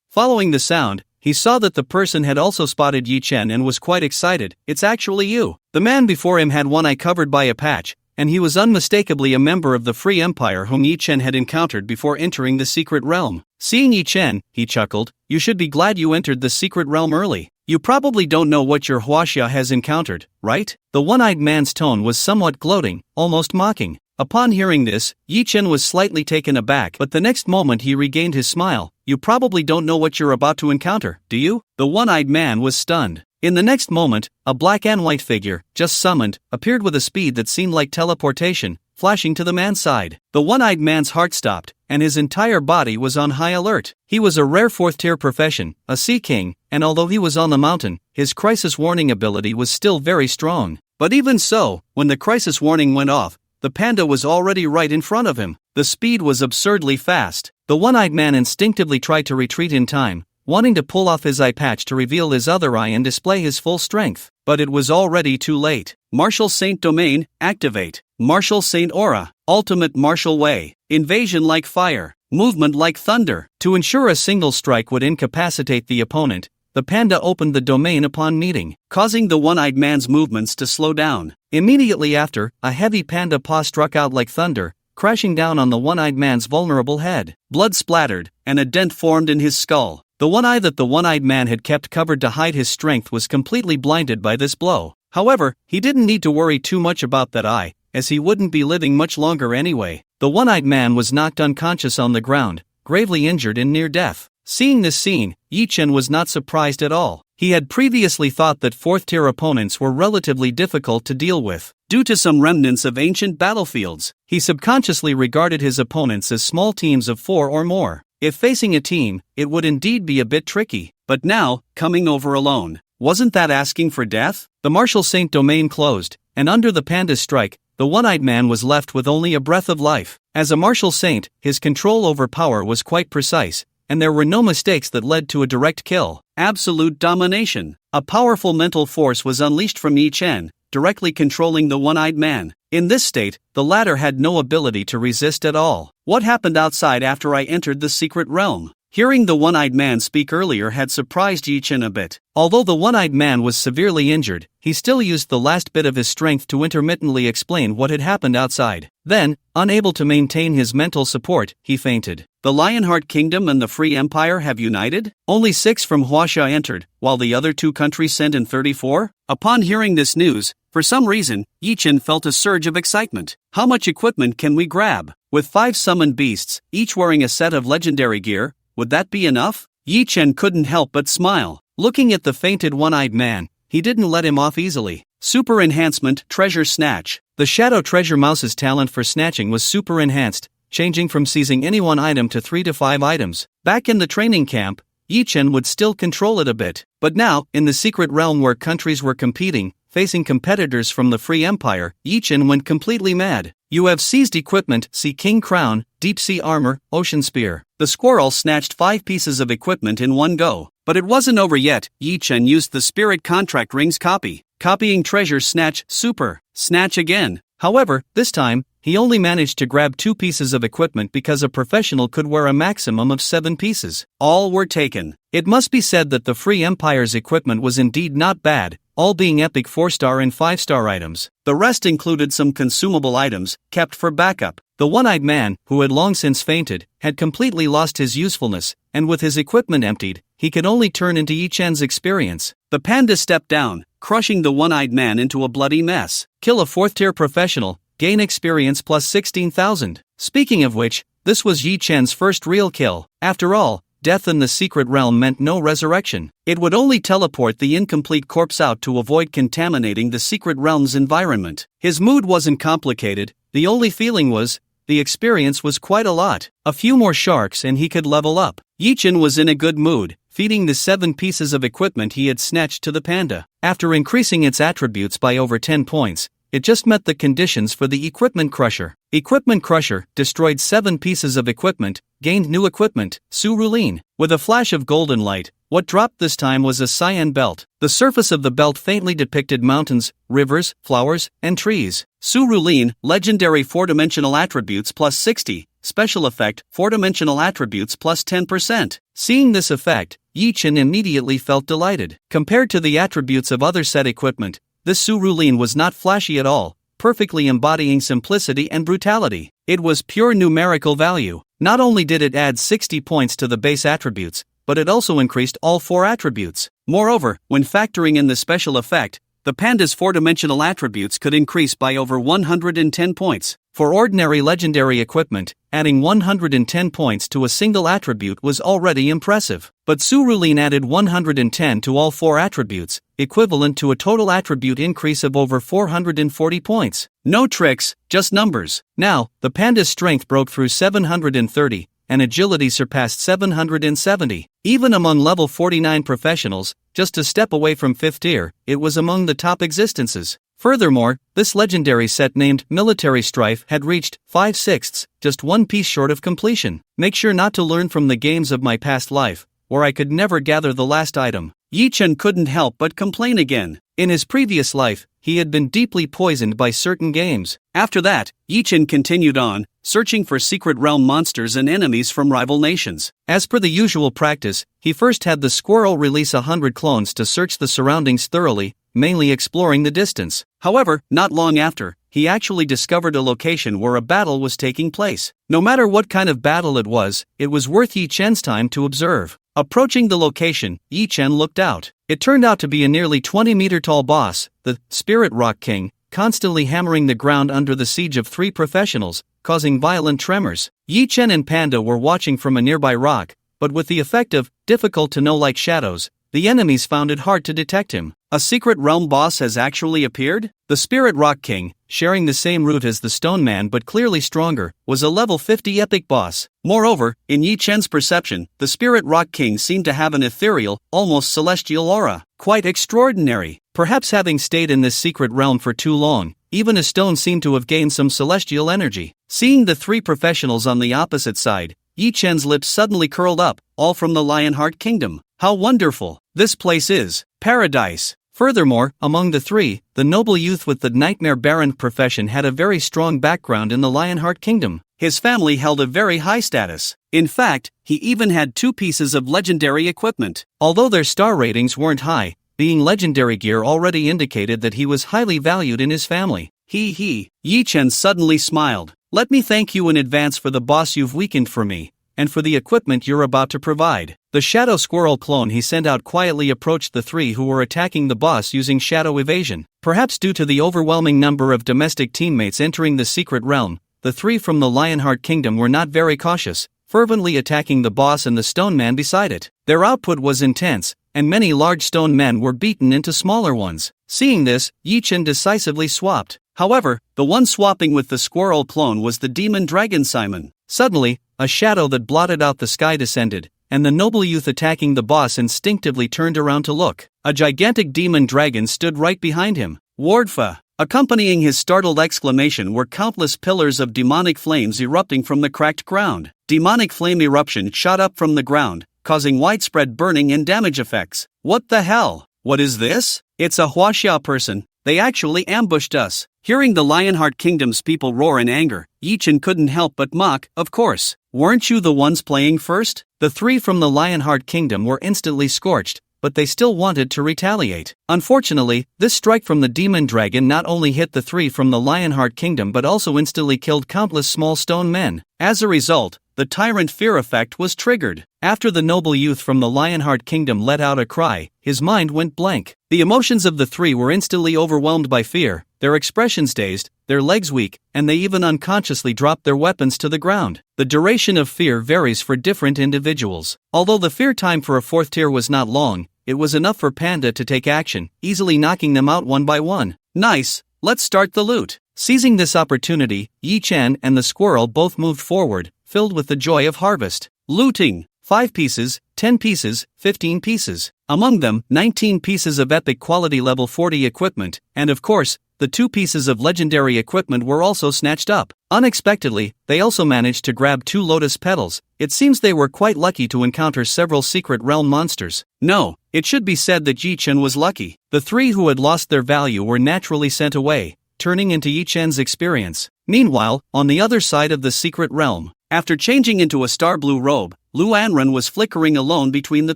Following the sound, he saw that the person had also spotted Yi Chen and was quite excited. It's actually you. The man before him had one eye covered by a patch, and he was unmistakably a member of the Free Empire whom Yi Chen had encountered before entering the secret realm. Seeing Yi Chen, he chuckled, "You should be glad you entered the secret realm early. You probably don't know what your Huaxia has encountered, right?" The one-eyed man's tone was somewhat gloating, almost mocking. Upon hearing this, Yi Chen was slightly taken aback, but the next moment he regained his smile. "You probably don't know what you're about to encounter, do you?" The one-eyed man was stunned. In the next moment, a black and white figure, just summoned, appeared with a speed that seemed like teleportation, flashing to the man's side. The one-eyed man's heart stopped, and his entire body was on high alert. He was a rare 4th-tier profession, a Sea King, and although he was on the mountain, his crisis warning ability was still very strong. But even so, when the crisis warning went off, the panda was already right in front of him. The speed was absurdly fast. The one-eyed man instinctively tried to retreat in time, wanting to pull off his eye patch to reveal his other eye and display his full strength. But it was already too late. Martial Saint Domain, activate. Martial Saint Aura, ultimate martial way. Invasion like fire. Movement like thunder. To ensure a single strike would incapacitate the opponent, the panda opened the domain upon meeting, causing the one-eyed man's movements to slow down. Immediately after, a heavy panda paw struck out like thunder, crashing down on the one-eyed man's vulnerable head. Blood splattered, and a dent formed in his skull. The one eye that the one-eyed man had kept covered to hide his strength was completely blinded by this blow. However, he didn't need to worry too much about that eye, as he wouldn't be living much longer anyway. The one-eyed man was knocked unconscious on the ground, gravely injured and near death. Seeing this scene, Yi Chen was not surprised at all. He had previously thought that 4th-tier opponents were relatively difficult to deal with. Due to some remnants of ancient battlefields, he subconsciously regarded his opponents as small teams of 4 or more. If facing a team, it would indeed be a bit tricky. But now, coming over alone, wasn't that asking for death? The Martial Saint domain closed, and under the panda's strike, the one-eyed man was left with only a breath of life. As a martial saint, his control over power was quite precise, and there were no mistakes that led to a direct kill. Absolute domination. A powerful mental force was unleashed from Yi Chen, directly controlling the one-eyed man. In this state, the latter had no ability to resist at all. What happened outside after I entered the secret realm? Hearing the one-eyed man speak earlier had surprised Yi Chen a bit. Although the one-eyed man was severely injured, he still used the last bit of his strength to intermittently explain what had happened outside. Then, unable to maintain his mental support, he fainted. The Lionheart Kingdom and the Free Empire have united? Only 6 from Huaxia entered, while the other 2 countries sent in 34? Upon hearing this news, for some reason, Yi Chen felt a surge of excitement. How much equipment can we grab? With 5 summoned beasts, each wearing a set of legendary gear, would that be enough? Yi Chen couldn't help but smile. Looking at the fainted one-eyed man, he didn't let him off easily. Super Enhancement Treasure Snatch. The Shadow Treasure Mouse's talent for snatching was super enhanced, changing from seizing any one item to 3 to 5 items. Back in the training camp, Yi Chen would still control it a bit. But now, in the secret realm where countries were competing, facing competitors from the Free Empire, Yi Chen went completely mad. You have seized equipment: Sea King Crown, Deep Sea Armor, Ocean Spear. The squirrel snatched 5 pieces of equipment in one go. But it wasn't over yet. Yi Chen used the Spirit Contract Ring's copying treasure snatch, super, snatch again. However, this time, he only managed to grab 2 pieces of equipment because a professional could wear a maximum of 7 pieces. All were taken. It must be said that the Free Empire's equipment was indeed not bad, all being epic 4-star and 5-star items. The rest included some consumable items, kept for backup. The one-eyed man, who had long since fainted, had completely lost his usefulness, and with his equipment emptied, he could only turn into Yi-chan's experience. The panda stepped down, crushing the one-eyed man into a bloody mess. Kill a 4th-tier professional, gain experience plus 16,000. Speaking of which, this was Yi-chan's first real kill. After all, death in the secret realm meant no resurrection. It would only teleport the incomplete corpse out to avoid contaminating the secret realm's environment. His mood wasn't complicated, the only feeling was, the experience was quite a lot. A few more sharks and he could level up. Yi-chan was in a good mood, feeding the 7 pieces of equipment he had snatched to the panda. After increasing its attributes by over 10 points, it just met the conditions for the Equipment Crusher. Equipment Crusher destroyed 7 pieces of equipment, gained new equipment, Su-Rulin. With a flash of golden light, what dropped this time was a cyan belt. The surface of the belt faintly depicted mountains, rivers, flowers, and trees. Su-Rulin, legendary 4-dimensional attributes plus 60, special effect, 4-dimensional attributes plus 10%. Seeing this effect, Yi-chan immediately felt delighted. Compared to the attributes of other set equipment, this Su-Rulin was not flashy at all, perfectly embodying simplicity and brutality. It was pure numerical value. Not only did it add 60 points to the base attributes, but it also increased all 4 attributes. Moreover, when factoring in the special effect, the panda's 4-dimensional attributes could increase by over 110 points. For ordinary legendary equipment, adding 110 points to a single attribute was already impressive. But Su-Rulin added 110 to all 4 attributes, equivalent to a total attribute increase of over 440 points. No tricks, just numbers. Now, the panda's strength broke through 730, and agility surpassed 770. Even among level 49 professionals, just a step away from 5th tier, it was among the top existences. Furthermore, this legendary set named Military Strife had reached 5/6, just 1 piece short of completion. Make sure not to learn from the games of my past life, where I could never gather the last item. Yi-chan couldn't help but complain again. In his previous life, he had been deeply poisoned by certain games. After that, Yi-chan continued on, searching for secret realm monsters and enemies from rival nations. As per the usual practice, he first had the squirrel release 100 clones to search the surroundings thoroughly, mainly exploring the distance. However, not long after, he actually discovered a location where a battle was taking place. No matter what kind of battle it was worth Yi-chan's time to observe. Approaching the location, Yi-chan looked out. It turned out to be a nearly 20-meter-tall boss, the Spirit Rock King, constantly hammering the ground under the siege of 3 professionals, causing violent tremors. Yi-chan and Panda were watching from a nearby rock, but with the effect of difficult-to-know like shadows, the enemies found it hard to detect him. A secret realm boss has actually appeared? The Spirit Rock King, sharing the same route as the Stone Man but clearly stronger, was a level 50 epic boss. Moreover, in Yi-chan's perception, the Spirit Rock King seemed to have an ethereal, almost celestial aura. Quite extraordinary. Perhaps having stayed in this secret realm for too long, even a stone seemed to have gained some celestial energy. Seeing the 3 professionals on the opposite side, Yi-chan's lips suddenly curled up, all from the Lionheart Kingdom. How wonderful! This place is paradise. Furthermore, among the 3, the noble youth with the Nightmare Baron profession had a very strong background in the Lionheart Kingdom. His family held a very high status. In fact, he even had 2 pieces of legendary equipment. Although their star ratings weren't high, being legendary gear already indicated that he was highly valued in his family. Yi-chan suddenly smiled. Let me thank you in advance for the boss you've weakened for me, and for the equipment you're about to provide. The Shadow Squirrel clone he sent out quietly approached the 3 who were attacking the boss using shadow evasion. Perhaps due to the overwhelming number of domestic teammates entering the secret realm, the 3 from the Lionheart Kingdom were not very cautious, fervently attacking the boss and the stone man beside it. Their output was intense, and many large stone men were beaten into smaller ones. Seeing this, Yi-chan decisively swapped. However, the one swapping with the squirrel clone was the demon dragon Simon. Suddenly, a shadow that blotted out the sky descended, and the noble youth attacking the boss instinctively turned around to look. A gigantic demon dragon stood right behind him. Wardfa! Accompanying his startled exclamation were countless pillars of demonic flames erupting from the cracked ground. Demonic flame eruption shot up from the ground, causing widespread burning and damage effects. What the hell? What is this? It's a Huaxia person. They actually ambushed us. Hearing the Lionheart Kingdom's people roar in anger, Yi-chan couldn't help but mock, of course. Weren't you the ones playing first? The three from the Lionheart Kingdom were instantly scorched, but they still wanted to retaliate. Unfortunately, this strike from the demon dragon not only hit the three from the Lionheart Kingdom but also instantly killed countless small stone men. As a result, the tyrant fear effect was triggered. After the noble youth from the Lionheart Kingdom let out a cry, his mind went blank. The emotions of the three were instantly overwhelmed by fear, their expressions dazed, their legs weak, and they even unconsciously dropped their weapons to the ground. The duration of fear varies for different individuals. Although the fear time for a 4th tier was not long, it was enough for Panda to take action, easily knocking them out one by one. Nice, let's start the loot. Seizing this opportunity, Yi-chan and the squirrel both moved forward, filled with the joy of harvest. Looting. 5 pieces, 10 pieces, 15 pieces. Among them, 19 pieces of epic quality level 40 equipment, and of course, the 2 pieces of legendary equipment were also snatched up. Unexpectedly, they also managed to grab 2 lotus petals. It seems they were quite lucky to encounter several secret realm monsters. No, it should be said that Yi-chan was lucky. The 3 who had lost their value were naturally sent away, turning into Yi-chan's experience. Meanwhile, on the other side of the secret realm, after changing into a star blue robe, Lu Anran was flickering alone between the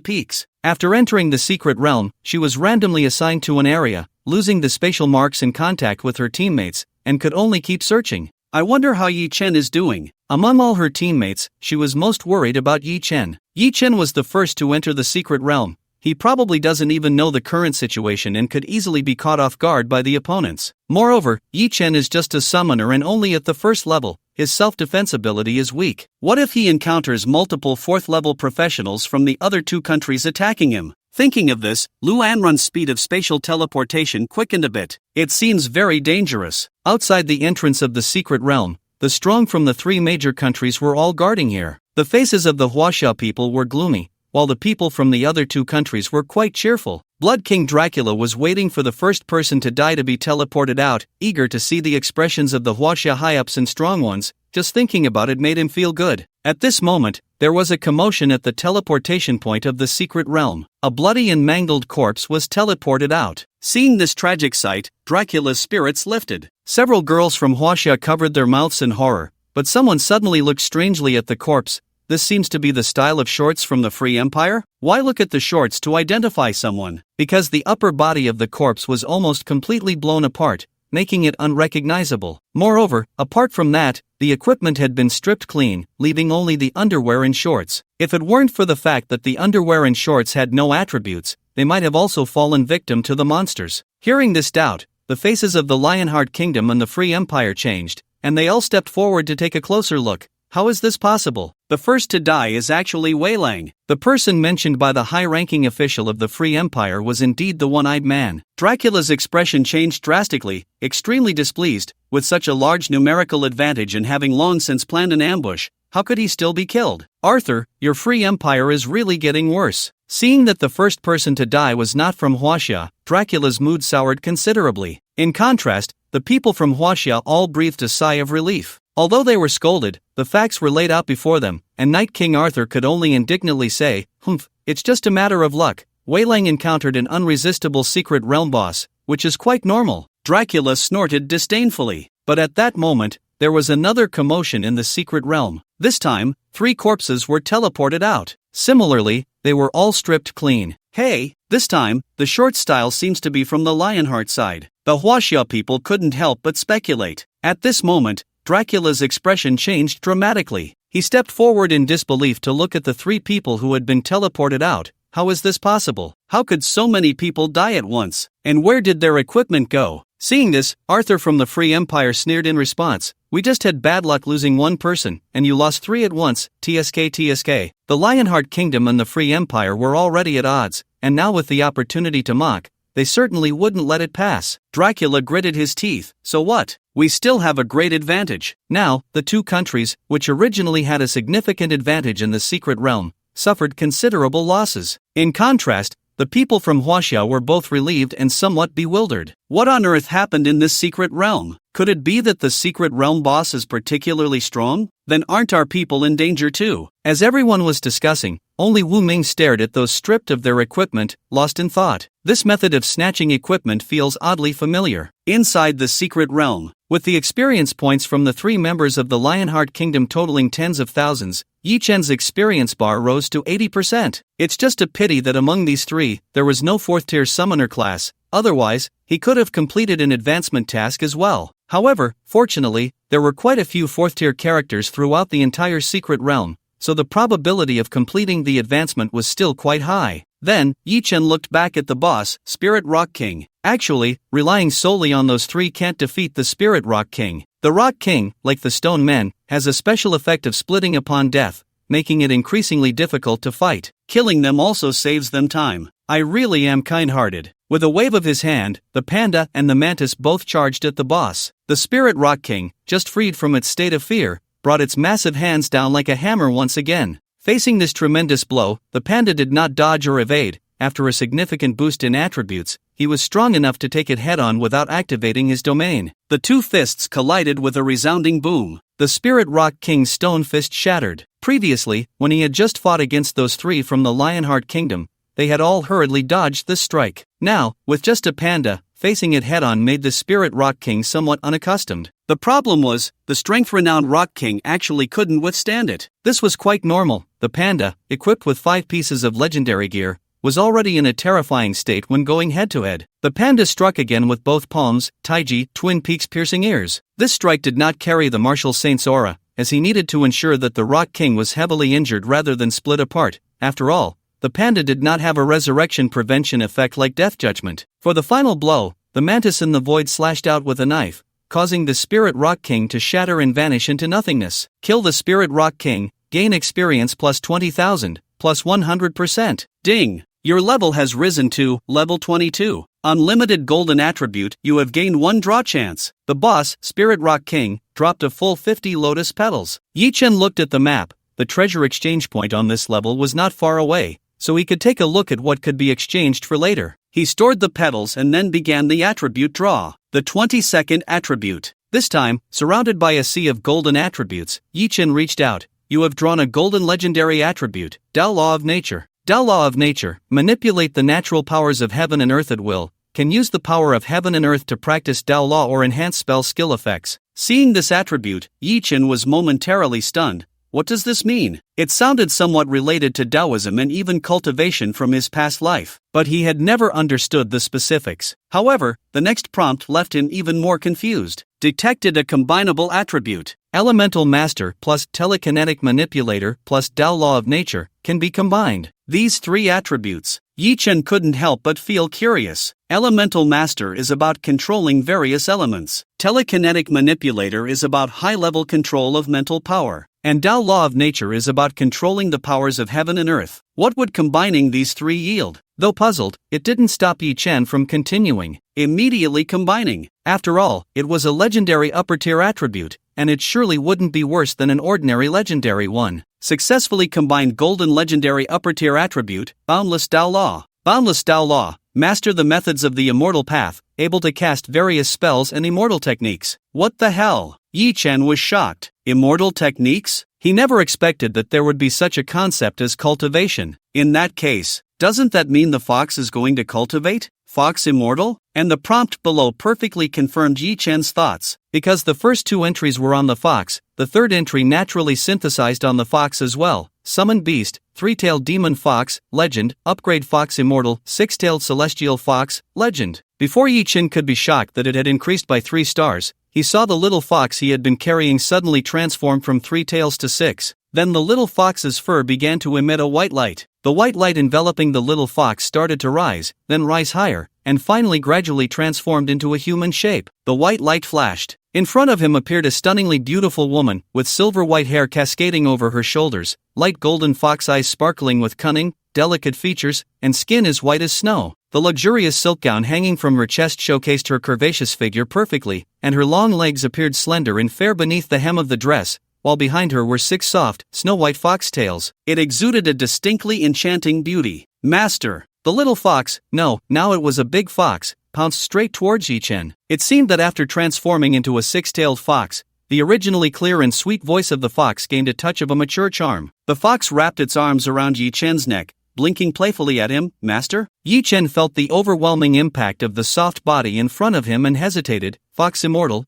peaks. After entering the secret realm, she was randomly assigned to an area, losing the spatial marks in contact with her teammates, and could only keep searching. I wonder how Yi-chan is doing. Among all her teammates, she was most worried about Yi-chan. Yi-chan was the first to enter the secret realm. He probably doesn't even know the current situation and could easily be caught off guard by the opponents. Moreover, Yi-chan is just a summoner and only at the 1st level. His self-defense ability is weak. What if he encounters multiple 4th level professionals from the other 2 countries attacking him? Thinking of this, Lu Anran's speed of spatial teleportation quickened a bit. It seems very dangerous. Outside the entrance of the secret realm, the strong from the 3 major countries were all guarding here. The faces of the Huaxia people were gloomy, while the people from the other 2 countries were quite cheerful. Blood King Dracula was waiting for the first person to die to be teleported out, eager to see the expressions of the Huaxia high-ups and strong ones. Just thinking about it made him feel good. At this moment, there was a commotion at the teleportation point of the secret realm. A bloody and mangled corpse was teleported out. Seeing this tragic sight, Dracula's spirits lifted. Several girls from Huaxia covered their mouths in horror, but someone suddenly looked strangely at the corpse. This seems to be the style of shorts from the Free Empire? Why look at the shorts to identify someone? Because the upper body of the corpse was almost completely blown apart, making it unrecognizable. Moreover, apart from that, the equipment had been stripped clean, leaving only the underwear and shorts. If it weren't for the fact that the underwear and shorts had no attributes, they might have also fallen victim to the monsters. Hearing this doubt, the faces of the Lionheart Kingdom and the Free Empire changed, and they all stepped forward to take a closer look. How is this possible? The first to die is actually Wei Lang. The person mentioned by the high-ranking official of the Free Empire was indeed the one-eyed man. Dracula's expression changed drastically, extremely displeased. With such a large numerical advantage and having long since planned an ambush, how could he still be killed? Arthur, your Free Empire is really getting worse. Seeing that the first person to die was not from Huaxia, Dracula's mood soured considerably. In contrast, the people from Huaxia all breathed a sigh of relief. Although they were scolded, the facts were laid out before them, and Night King Arthur could only indignantly say, "Humph, it's just a matter of luck." Wei Lang encountered an unresistible secret realm boss, which is quite normal. Dracula snorted disdainfully. But at that moment, there was another commotion in the secret realm. This time, 3 corpses were teleported out. Similarly, they were all stripped clean. Hey, this time, the short style seems to be from the Lionheart side. The Huaxia people couldn't help but speculate. At this moment, Dracula's expression changed dramatically. He stepped forward in disbelief to look at the 3 people who had been teleported out. How is this possible? How could so many people die at once? And where did their equipment go? Seeing this, Arthur from the Free Empire sneered in response. We just had bad luck losing 1 person, and you lost 3 at once, TSK. The Lionheart Kingdom and the Free Empire were already at odds, and now with the opportunity to mock, they certainly wouldn't let it pass. Dracula gritted his teeth. So what? We still have a great advantage. Now, the 2 countries, which originally had a significant advantage in the secret realm, suffered considerable losses. In contrast, the people from Huaxia were both relieved and somewhat bewildered. What on earth happened in this secret realm? Could it be that the secret realm boss is particularly strong? Then aren't our people in danger too? As everyone was discussing, only Wu Ming stared at those stripped of their equipment, lost in thought. This method of snatching equipment feels oddly familiar. Inside the secret realm, with the experience points from the 3 members of the Lionheart Kingdom totaling tens of thousands, Yi Chen's experience bar rose to 80%. It's just a pity that among these 3, there was no 4th-tier summoner class, otherwise, he could have completed an advancement task as well. However, fortunately, there were quite a few 4th-tier characters throughout the entire secret realm, so the probability of completing the advancement was still quite high. Then, Yi Chen looked back at the boss, Spirit Rock King. Actually, relying solely on those 3 can't defeat the Spirit Rock King. The Rock King, like the Stone Men, has a special effect of splitting upon death, making it increasingly difficult to fight. Killing them also saves them time. I really am kind-hearted. With a wave of his hand, the panda and the mantis both charged at the boss. The Spirit Rock King, just freed from its state of fear, brought its massive hands down like a hammer once again. Facing this tremendous blow, the panda did not dodge or evade. After a significant boost in attributes, he was strong enough to take it head-on without activating his domain. The 2 fists collided with a resounding boom. The Spirit Rock King's stone fist shattered. Previously, when he had just fought against those 3 from the Lionheart Kingdom, they had all hurriedly dodged the strike. Now, with just a panda, facing it head-on made the Spirit Rock King somewhat unaccustomed. The problem was, the strength-renowned Rock King actually couldn't withstand it. This was quite normal. The panda, equipped with 5 pieces of legendary gear, was already in a terrifying state when going head-to-head. The panda struck again with both palms, Taiji, Twin Peaks piercing ears. This strike did not carry the martial saint's aura, as he needed to ensure that the Rock King was heavily injured rather than split apart. After all, the panda did not have a resurrection prevention effect like Death Judgment. For the final blow, the mantis in the void slashed out with a knife, causing the Spirit Rock King to shatter and vanish into nothingness. Kill the Spirit Rock King, gain experience plus 20,000, plus 100%. Ding! Your level has risen to level 22. Unlimited golden attribute, you have gained 1 draw chance. The boss, Spirit Rock King, dropped a full 50 lotus petals. Yi Chen looked at the map. The treasure exchange point on this level was not far away, so he could take a look at what could be exchanged for later. He stored the petals and then began the attribute draw. The 22nd attribute. This time, surrounded by a sea of golden attributes, Yi Chen reached out. You have drawn a golden legendary attribute, Tao Law of Nature. Tao Law of Nature, manipulate the natural powers of heaven and earth at will, can use the power of heaven and earth to practice Tao Law or enhance spell skill effects. Seeing this attribute, Yi Chen was momentarily stunned. What does this mean? It sounded somewhat related to Taoism and even cultivation from his past life, but he had never understood the specifics. However, the next prompt left him even more confused. Detected a combinable attribute. Elemental Master plus Telekinetic Manipulator plus Tao Law of Nature can be combined. These 3 attributes. Yi Chen couldn't help but feel curious. Elemental Master is about controlling various elements. Telekinetic Manipulator is about high-level control of mental power. And Tao Law of Nature is about controlling the powers of heaven and earth. What would combining these 3 yield? Though puzzled, it didn't stop Yi Chen from continuing. Immediately combining. After all, it was a legendary upper-tier attribute, and it surely wouldn't be worse than an ordinary legendary one. Successfully combined golden legendary upper-tier attribute, Boundless Tao Law. Boundless Tao Law. Master the methods of the immortal path, able to cast various spells and immortal techniques. What the hell? Yi Chen was shocked. Immortal techniques? He never expected that there would be such a concept as cultivation. In that case, doesn't that mean the fox is going to cultivate? Fox immortal? And the prompt below perfectly confirmed Yi Chen's thoughts. Because the first 2 entries were on the fox, the 3rd entry naturally synthesized on the fox as well. Summoned Beast, 3-tailed Demon Fox, Legend, Upgrade Fox Immortal, 6-tailed Celestial Fox, Legend. Before Yi Chen could be shocked that it had increased by 3 stars, he saw the little fox he had been carrying suddenly transform from 3 tails to 6. Then the little fox's fur began to emit a white light. The white light enveloping the little fox started to rise, then rise higher, and finally gradually transformed into a human shape. The white light flashed. In front of him appeared a stunningly beautiful woman, with silver white hair cascading over her shoulders, light golden fox eyes sparkling with cunning, delicate features, and skin as white as snow. The luxurious silk gown hanging from her chest showcased her curvaceous figure perfectly, and her long legs appeared slender and fair beneath the hem of the dress, while behind her were 6 soft, snow-white foxtails. It exuded a distinctly enchanting beauty. Master! The little fox, no, now it was a big fox, pounced straight towards Yi-Chen. It seemed that after transforming into a six-tailed fox, the originally clear and sweet voice of the fox gained a touch of a mature charm. The fox wrapped its arms around Yi-Chen's neck, blinking playfully at him. "Master?" Yi-Chen felt the overwhelming impact of the soft body in front of him and hesitated. "Fox Immortal,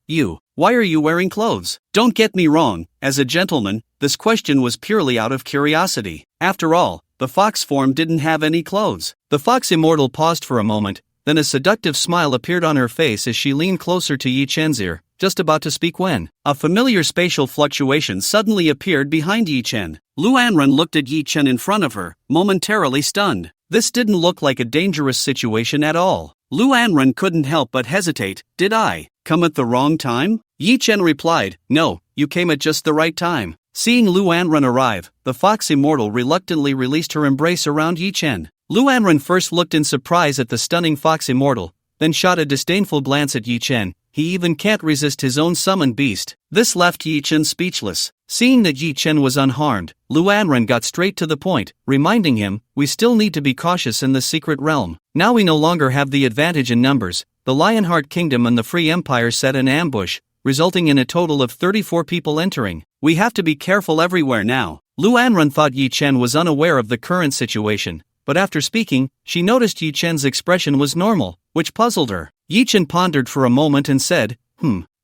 why are you wearing clothes?" Don't get me wrong, as a gentleman, this question was purely out of curiosity. After all, the fox form didn't have any clothes. The Fox Immortal paused for a moment, then a seductive smile appeared on her face as she leaned closer to Yi-Chen's ear, just about to speak when a familiar spatial fluctuation suddenly appeared behind Yi-Chen. Lu Anren looked at Yi-Chen in front of her, momentarily stunned. This didn't look like a dangerous situation at all. Lu Anren couldn't help but hesitate. "Did I come at the wrong time?" Yi-Chen replied, "No, you came at just the right time." Seeing Lu Anren arrive, the Fox Immortal reluctantly released her embrace around Yi-Chen. Lu Anren first looked in surprise at the stunning Fox Immortal, then shot a disdainful glance at Yi-Chen. He even can't resist his own summoned beast. This left Yi-Chen speechless. Seeing that Yi-Chen was unharmed, Lu Anren got straight to the point, reminding him, "We still need to be cautious in the secret realm. Now we no longer have the advantage in numbers. The Lionheart Kingdom and the Free Empire set an ambush, resulting in a total of 34 people entering. We have to be careful everywhere now." Lu Anren thought Yi-Chen was unaware of the current situation, but after speaking, she noticed Yi-Chen's expression was normal, which puzzled her. Yi-Chen pondered for a moment and said,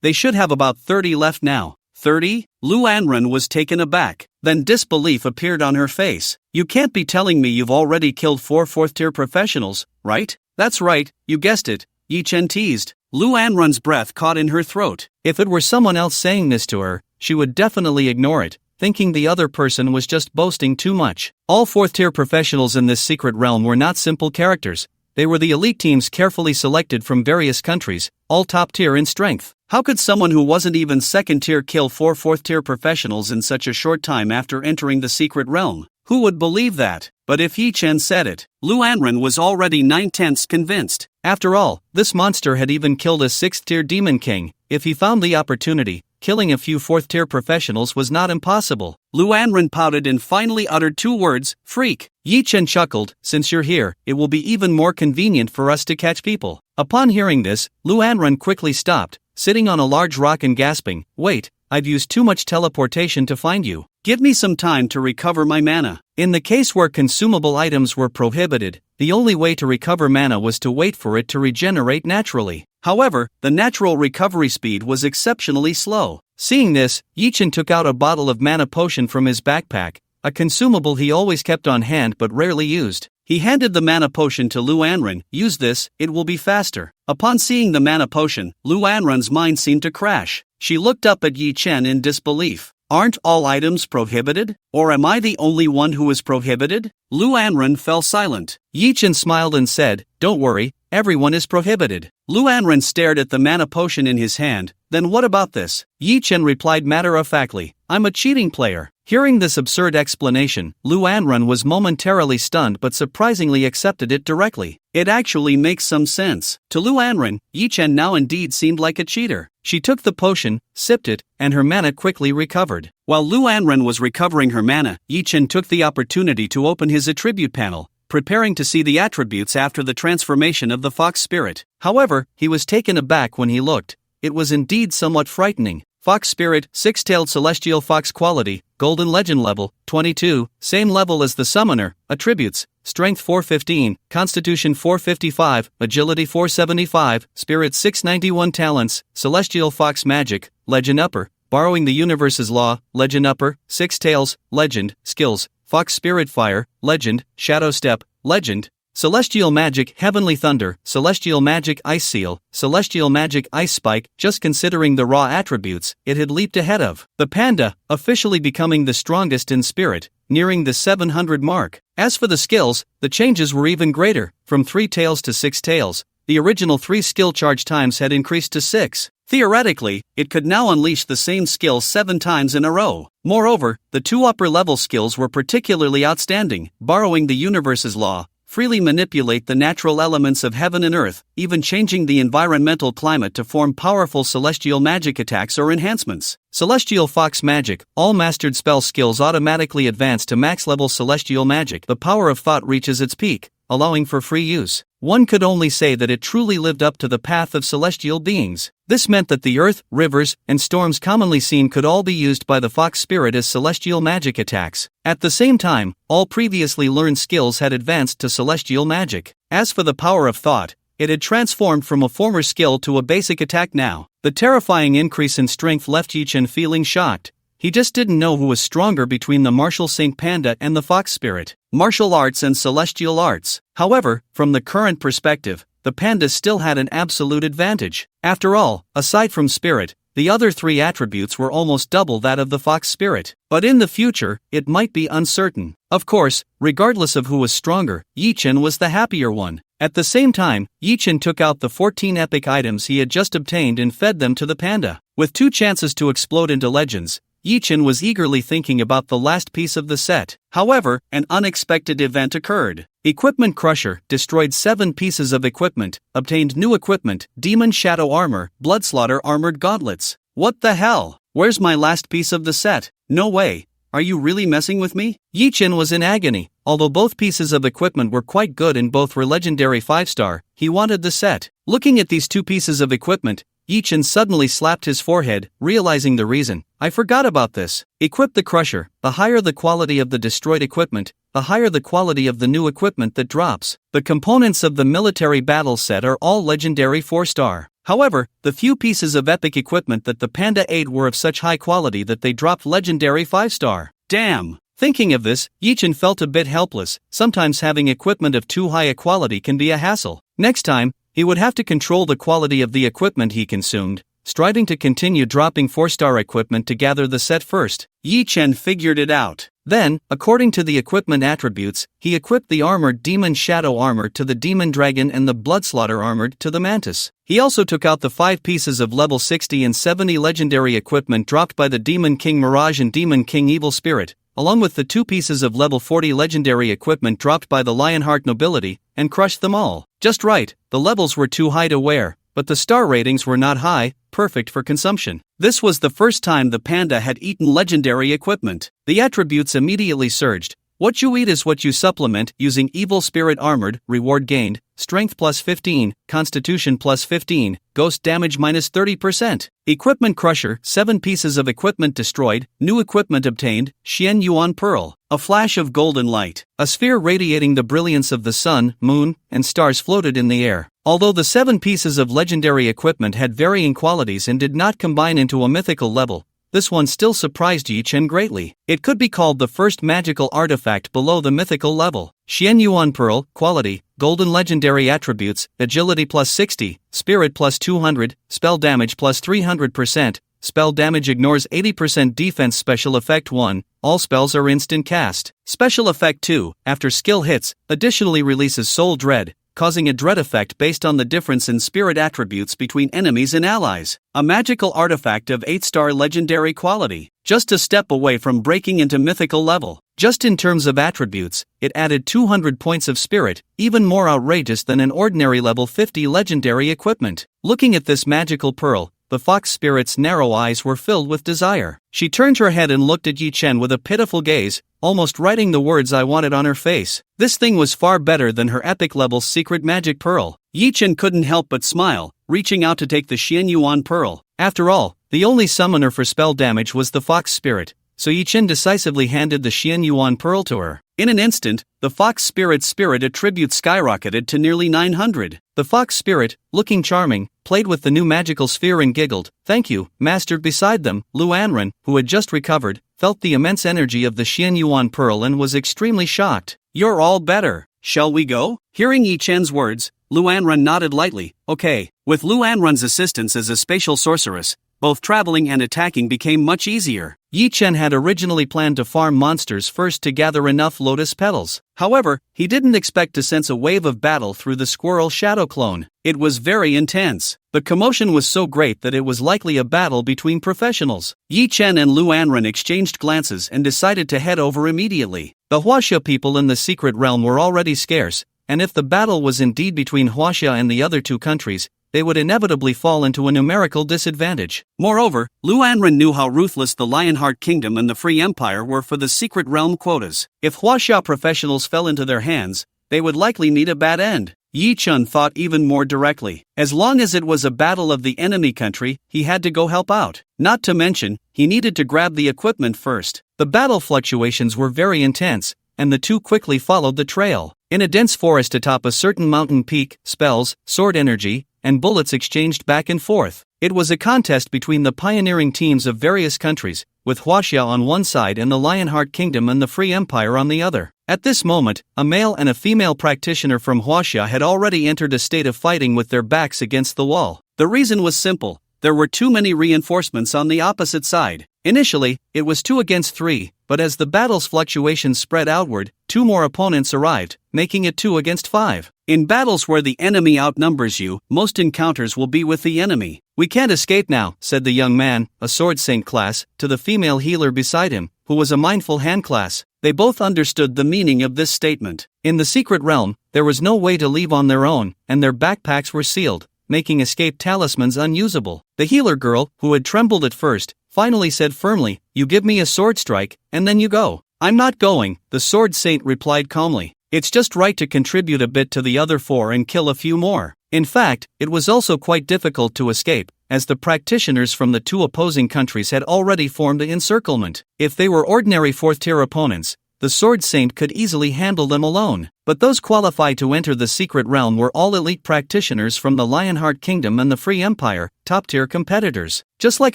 They should have about 30 left now." 30? Lu Anren was taken aback. Then disbelief appeared on her face. "You can't be telling me you've already killed 4 fourth-tier professionals, right?" "That's right, you guessed it," Yi-Chen teased. Lu Anren's breath caught in her throat. If it were someone else saying this to her, she would definitely ignore it, thinking the other person was just boasting too much. All fourth-tier professionals in this secret realm were not simple characters. They were the elite teams carefully selected from various countries, all top-tier in strength. How could someone who wasn't even second-tier kill 4 fourth-tier professionals in such a short time after entering the secret realm? Who would believe that? But if Yi-Chen said it, Lu Anren was already 9/10 convinced. After all, this monster had even killed a 6th-tier demon king. If he found the opportunity, killing a few 4th-tier professionals was not impossible. Lu Anren pouted and finally uttered 2 words, "Freak." Yi-Chen chuckled, "Since you're here, it will be even more convenient for us to catch people." Upon hearing this, Lu Anren quickly stopped, sitting on a large rock and gasping, "Wait, I've used too much teleportation to find you. Give me some time to recover my mana." In the case where consumable items were prohibited, the only way to recover mana was to wait for it to regenerate naturally. However, the natural recovery speed was exceptionally slow. Seeing this, Yi-Chen took out a bottle of mana potion from his backpack, a consumable he always kept on hand but rarely used. He handed the mana potion to Lu Anren. "Use this, it will be faster." Upon seeing the mana potion, Lu Anren's mind seemed to crash. She looked up at Yi-Chen in disbelief. "Aren't all items prohibited? Or am I the only one who is prohibited?" Lu Anren fell silent. Yi-Chen smiled and said, "Don't worry, everyone is prohibited." Lu Anren stared at the mana potion in his hand. "Then what about this?" Yi-Chen replied matter-of-factly, "I'm a cheating player." Hearing this absurd explanation, Lu Anren was momentarily stunned but surprisingly accepted it directly. It actually makes some sense. To Lu Anren, Yi-Chen now indeed seemed like a cheater. She took the potion, sipped it, and her mana quickly recovered. While Lu Anren was recovering her mana, Yi-Chen took the opportunity to open his attribute panel, preparing to see the attributes after the transformation of the fox spirit. However, he was taken aback when he looked. It was indeed somewhat frightening. Fox Spirit, 6-tailed celestial fox quality, golden legend level, 22, same level as the summoner. Attributes: Strength 415, Constitution 455, Agility 475, Spirit 691. Talents: Celestial fox magic, legend upper, borrowing the universe's law, legend upper, 6 tails, legend. Skills: Fox Spirit Fire, legend, Shadow Step, legend. Celestial Magic Heavenly Thunder, Celestial Magic Ice Seal, Celestial Magic Ice Spike. Just considering the raw attributes, it had leaped ahead of the panda, officially becoming the strongest in spirit, nearing the 700 mark. As for the skills, the changes were even greater, from 3 tails to 6 tails. The original 3 skill charge times had increased to 6. Theoretically, it could now unleash the same skill 7 times in a row. Moreover, the 2 upper-level skills were particularly outstanding: borrowing the universe's law, freely manipulate the natural elements of heaven and earth, even changing the environmental climate to form powerful celestial magic attacks or enhancements. Celestial Fox Magic, all mastered spell skills automatically advance to max level celestial magic. The power of thought reaches its peak, allowing for free use. one could only say that it truly lived up to the path of celestial beings. This meant that the earth, rivers, and storms commonly seen could all be used by the fox spirit as celestial magic attacks. At the same time, all previously learned skills had advanced to celestial magic. As for the power of thought, it had transformed from a former skill to a basic attack now. The terrifying increase in strength left Yi-Chen feeling shocked. He just didn't know who was stronger between the martial Saint Panda and the fox spirit. Martial arts and celestial arts. However, from the current perspective, the panda still had an absolute advantage. After all, aside from spirit, the other three attributes were almost double that of the fox spirit. But in the future, it might be uncertain. Of course, regardless of who was stronger, Yi-Chen was the happier one. At the same time, Yi-Chen took out the 14 epic items he had just obtained and fed them to the panda. With 2 chances to explode into legends, Yi-Chen was eagerly thinking about the last piece of the set. However, an unexpected event occurred. Equipment Crusher destroyed 7 pieces of equipment, obtained new equipment, Demon Shadow Armor, Bloodslaughter Armored Gauntlets. What the hell? Where's my last piece of the set? No way. Are you really messing with me? Yi-Chen was in agony. Although both pieces of equipment were quite good and both were legendary 5-star, he wanted the set. Looking at these 2 pieces of equipment, Yi-Chen suddenly slapped his forehead, realizing the reason. I forgot about this. Equip the Crusher. The higher the quality of the destroyed equipment, the higher the quality of the new equipment that drops. The components of the military battle set are all legendary 4-star. However, the few pieces of epic equipment that the Panda ate were of such high quality that they dropped legendary 5-star. Damn! Thinking of this, Yi-Chen felt a bit helpless. Sometimes having equipment of too high a quality can be a hassle. Next time, he would have to control the quality of the equipment he consumed, striving to continue dropping 4-star equipment to gather the set first. Yi-Chen figured it out. Then, according to the equipment attributes, he equipped the armored Demon Shadow Armor to the Demon Dragon and the Bloodslaughter Armored to the Mantis. He also took out the 5 pieces of level 60 and 70 legendary equipment dropped by the Demon King Mirage and Demon King Evil Spirit, along with the 2 pieces of level 40 legendary equipment dropped by the Lionheart Nobility, and crushed them all. Just right, the levels were too high to wear, but the star ratings were not high, perfect for consumption. This was the first time the panda had eaten legendary equipment. The attributes immediately surged. What you eat is what you supplement. Using Evil Spirit Armored, reward gained, Strength plus 15, Constitution plus 15, Ghost damage minus 30%. Equipment Crusher, 7 pieces of equipment destroyed, new equipment obtained, Xian Yuan Pearl, a flash of golden light. A sphere radiating the brilliance of the sun, moon, and stars floated in the air. Although the 7 pieces of legendary equipment had varying qualities and did not combine into a mythical level, this one still surprised Yi-Chen greatly. It could be called the first magical artifact below the mythical level. Xian Yuan Pearl, quality, golden legendary attributes, agility plus 60, spirit plus 200, spell damage plus 300%, spell damage ignores 80% defense. Special effect 1, all spells are instant cast. Special effect 2, after skill hits, additionally releases soul dread, causing a dread effect based on the difference in spirit attributes between enemies and allies. A magical artifact of 8-star legendary quality, just a step away from breaking into mythical level. Just in terms of attributes, it added 200 points of spirit, even more outrageous than an ordinary level 50 legendary equipment. Looking at this magical pearl, the fox spirit's narrow eyes were filled with desire. She turned her head and looked at Yi-Chen with a pitiful gaze, almost writing the words I wanted on her face. This thing was far better than her epic level secret magic pearl. Yi-Chen couldn't help but smile, reaching out to take the Xian Yuan Pearl. After all, the only summoner for spell damage was the fox spirit, so Yi-Chen decisively handed the Xian Yuan Pearl to her. In an instant, the fox spirit's spirit attribute skyrocketed to nearly 900. The fox spirit, looking charming, played with the new magical sphere and giggled. Thank you, master. Beside them, Lu Anren, who had just recovered, felt the immense energy of the Xian Yuan Pearl and was extremely shocked. You're all better. Shall we go? Hearing Yi-Chen's words, Lu Anren nodded lightly. Okay. With Lu Anren's assistance as a spatial sorceress, both traveling and attacking became much easier. Yi-Chen had originally planned to farm monsters first to gather enough lotus petals. However, he didn't expect to sense a wave of battle through the squirrel shadow clone. It was very intense. The commotion was so great that it was likely a battle between professionals. Yi-Chen and Lu Anren exchanged glances and decided to head over immediately. The Huaxia people in the secret realm were already scarce, and if the battle was indeed between Huaxia and the other 2 countries, they would inevitably fall into a numerical disadvantage. Moreover, Lu Anren knew how ruthless the Lionheart Kingdom and the Free Empire were for the secret realm quotas. If Huaxia professionals fell into their hands, they would likely meet a bad end. Yi Chun thought even more directly. As long as it was a battle of the enemy country, he had to go help out. Not to mention, he needed to grab the equipment first. The battle fluctuations were very intense, and the two quickly followed the trail. In a dense forest atop a certain mountain peak, spells, sword energy, and bullets exchanged back and forth. It was a contest between the pioneering teams of various countries, with Huaxia on one side and the Lionheart Kingdom and the Free Empire on the other. At this moment, a male and a female practitioner from Huaxia had already entered a state of fighting with their backs against the wall. The reason was simple: there were too many reinforcements on the opposite side. Initially, it was 2 against 3, but as the battle's fluctuations spread outward, 2 more opponents arrived, making it 2 against 5. In battles where the enemy outnumbers you, most encounters will be with the enemy. "We can't escape now," said the young man, a sword saint class, to the female healer beside him, who was a mindful hand class. They both understood the meaning of this statement. In the secret realm, there was no way to leave on their own, and their backpacks were sealed, making escape talismans unusable. The healer girl, who had trembled at first, finally said firmly, "You give me a sword strike, and then you go." "I'm not going," the sword saint replied calmly. "It's just right to contribute a bit to the other 4 and kill a few more." In fact, it was also quite difficult to escape, as the practitioners from the 2 opposing countries had already formed the encirclement. If they were ordinary 4th-tier opponents, the sword saint could easily handle them alone. But those qualified to enter the secret realm were all elite practitioners from the Lionheart Kingdom and the Free Empire, top-tier competitors. Just like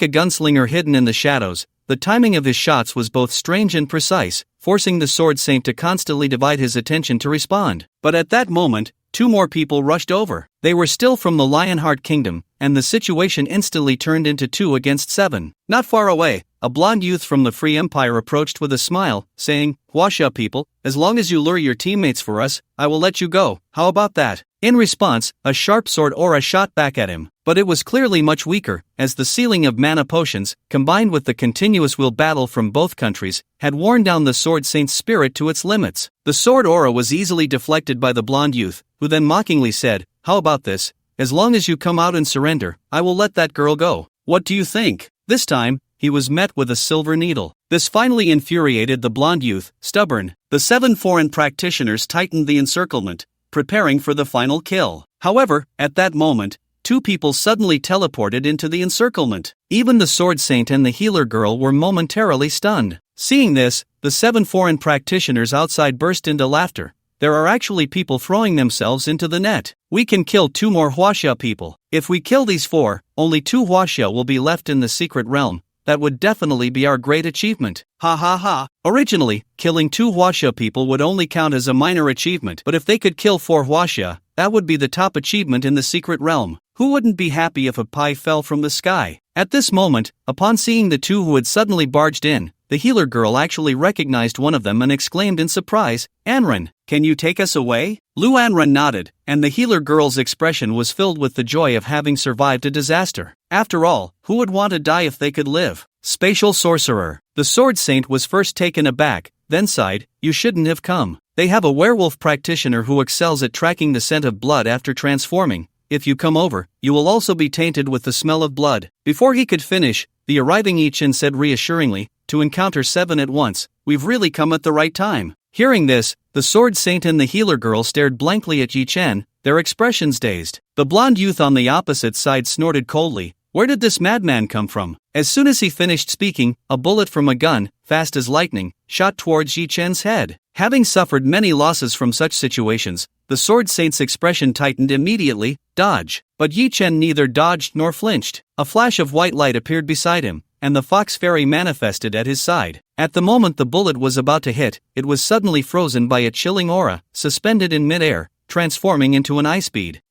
a gunslinger hidden in the shadows, the timing of his shots was both strange and precise, forcing the sword saint to constantly divide his attention to respond. But at that moment, 2 more people rushed over. They were still from the Lionheart Kingdom, and the situation instantly turned into 2 against 7. Not far away, a blonde youth from the Free Empire approached with a smile, saying, "Huaxia people, as long as you lure your teammates for us, I will let you go. How about that?" In response, a sharp sword aura shot back at him, but it was clearly much weaker, as the ceiling of mana potions, combined with the continuous will battle from both countries, had worn down the sword saint's spirit to its limits. The sword aura was easily deflected by the blonde youth, who then mockingly said, "How about this? As long as you come out and surrender, I will let that girl go. What do you think?" This time, he was met with a silver needle. This finally infuriated the blonde youth, stubborn. The 7 foreign practitioners tightened the encirclement, preparing for the final kill. However, at that moment, 2 people suddenly teleported into the encirclement. Even the sword saint and the healer girl were momentarily stunned. Seeing this, the 7 foreign practitioners outside burst into laughter. "There are actually people throwing themselves into the net. We can kill 2 more Huaxia people. If we kill these 4, only 2 Huaxia will be left in the secret realm. That would definitely be our great achievement. Ha ha ha." Originally, killing 2 Huaxia people would only count as a minor achievement, but if they could kill 4 Huaxia, that would be the top achievement in the secret realm. Who wouldn't be happy if a pie fell from the sky? At this moment, upon seeing the 2 who had suddenly barged in, the healer girl actually recognized one of them and exclaimed in surprise, "Anran, can you take us away?" Lu Anran nodded, and the healer girl's expression was filled with the joy of having survived a disaster. After all, who would want to die if they could live? Spatial sorcerer. The sword saint was first taken aback, then sighed, "You shouldn't have come. They have a werewolf practitioner who excels at tracking the scent of blood after transforming. If you come over, you will also be tainted with the smell of blood." Before he could finish, the arriving Yi Chen said reassuringly, "To encounter 7 at once, we've really come at the right time." Hearing this, the sword saint and the healer girl stared blankly at Yi Chen, their expressions dazed. The blonde youth on the opposite side snorted coldly, "Where did this madman come from?" As soon as he finished speaking, a bullet from a gun, fast as lightning, shot towards Yi Chen's head. Having suffered many losses from such situations, the sword saint's expression tightened immediately. "Dodge." But Yi Chen neither dodged nor flinched. A flash of white light appeared beside him, and the fox fairy manifested at his side. At the moment the bullet was about to hit, it was suddenly frozen by a chilling aura, suspended in midair, transforming into an ice bead.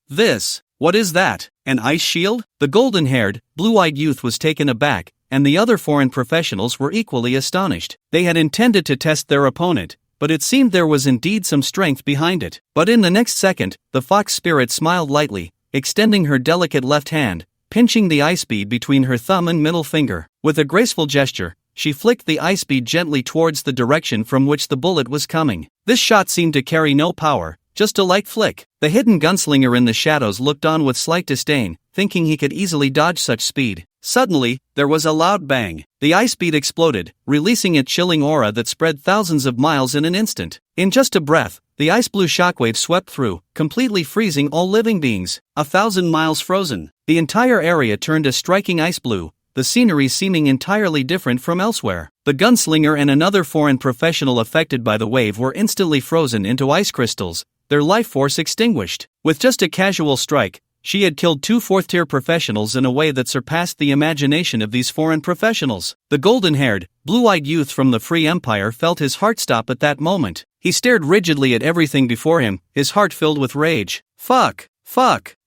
What is that? An ice shield? The golden-haired, blue-eyed youth was taken aback, and the other foreign professionals were equally astonished. They had intended to test their opponent, but it seemed there was indeed some strength behind it. But in the next second, the fox spirit smiled lightly, extending her delicate left hand, pinching the ice bead between her thumb and middle finger. With a graceful gesture, she flicked the ice bead gently towards the direction from which the bullet was coming. This shot seemed to carry no power, just a light flick. The hidden gunslinger in the shadows looked on with slight disdain, thinking he could easily dodge such speed. Suddenly, there was a loud bang. The ice bead exploded, releasing a chilling aura that spread thousands of miles in an instant. In just a breath, the ice blue shockwave swept through, completely freezing all living beings. 1,000 miles frozen. The entire area turned a striking ice blue, the scenery seeming entirely different from elsewhere. The gunslinger and another foreign professional affected by the wave were instantly frozen into ice crystals, their life force extinguished. With just a casual strike, she had killed 2 fourth-tier professionals in a way that surpassed the imagination of these foreign professionals. The golden-haired, blue-eyed youth from the Free Empire felt his heart stop at that moment. He stared rigidly at everything before him, his heart filled with rage. Fuck!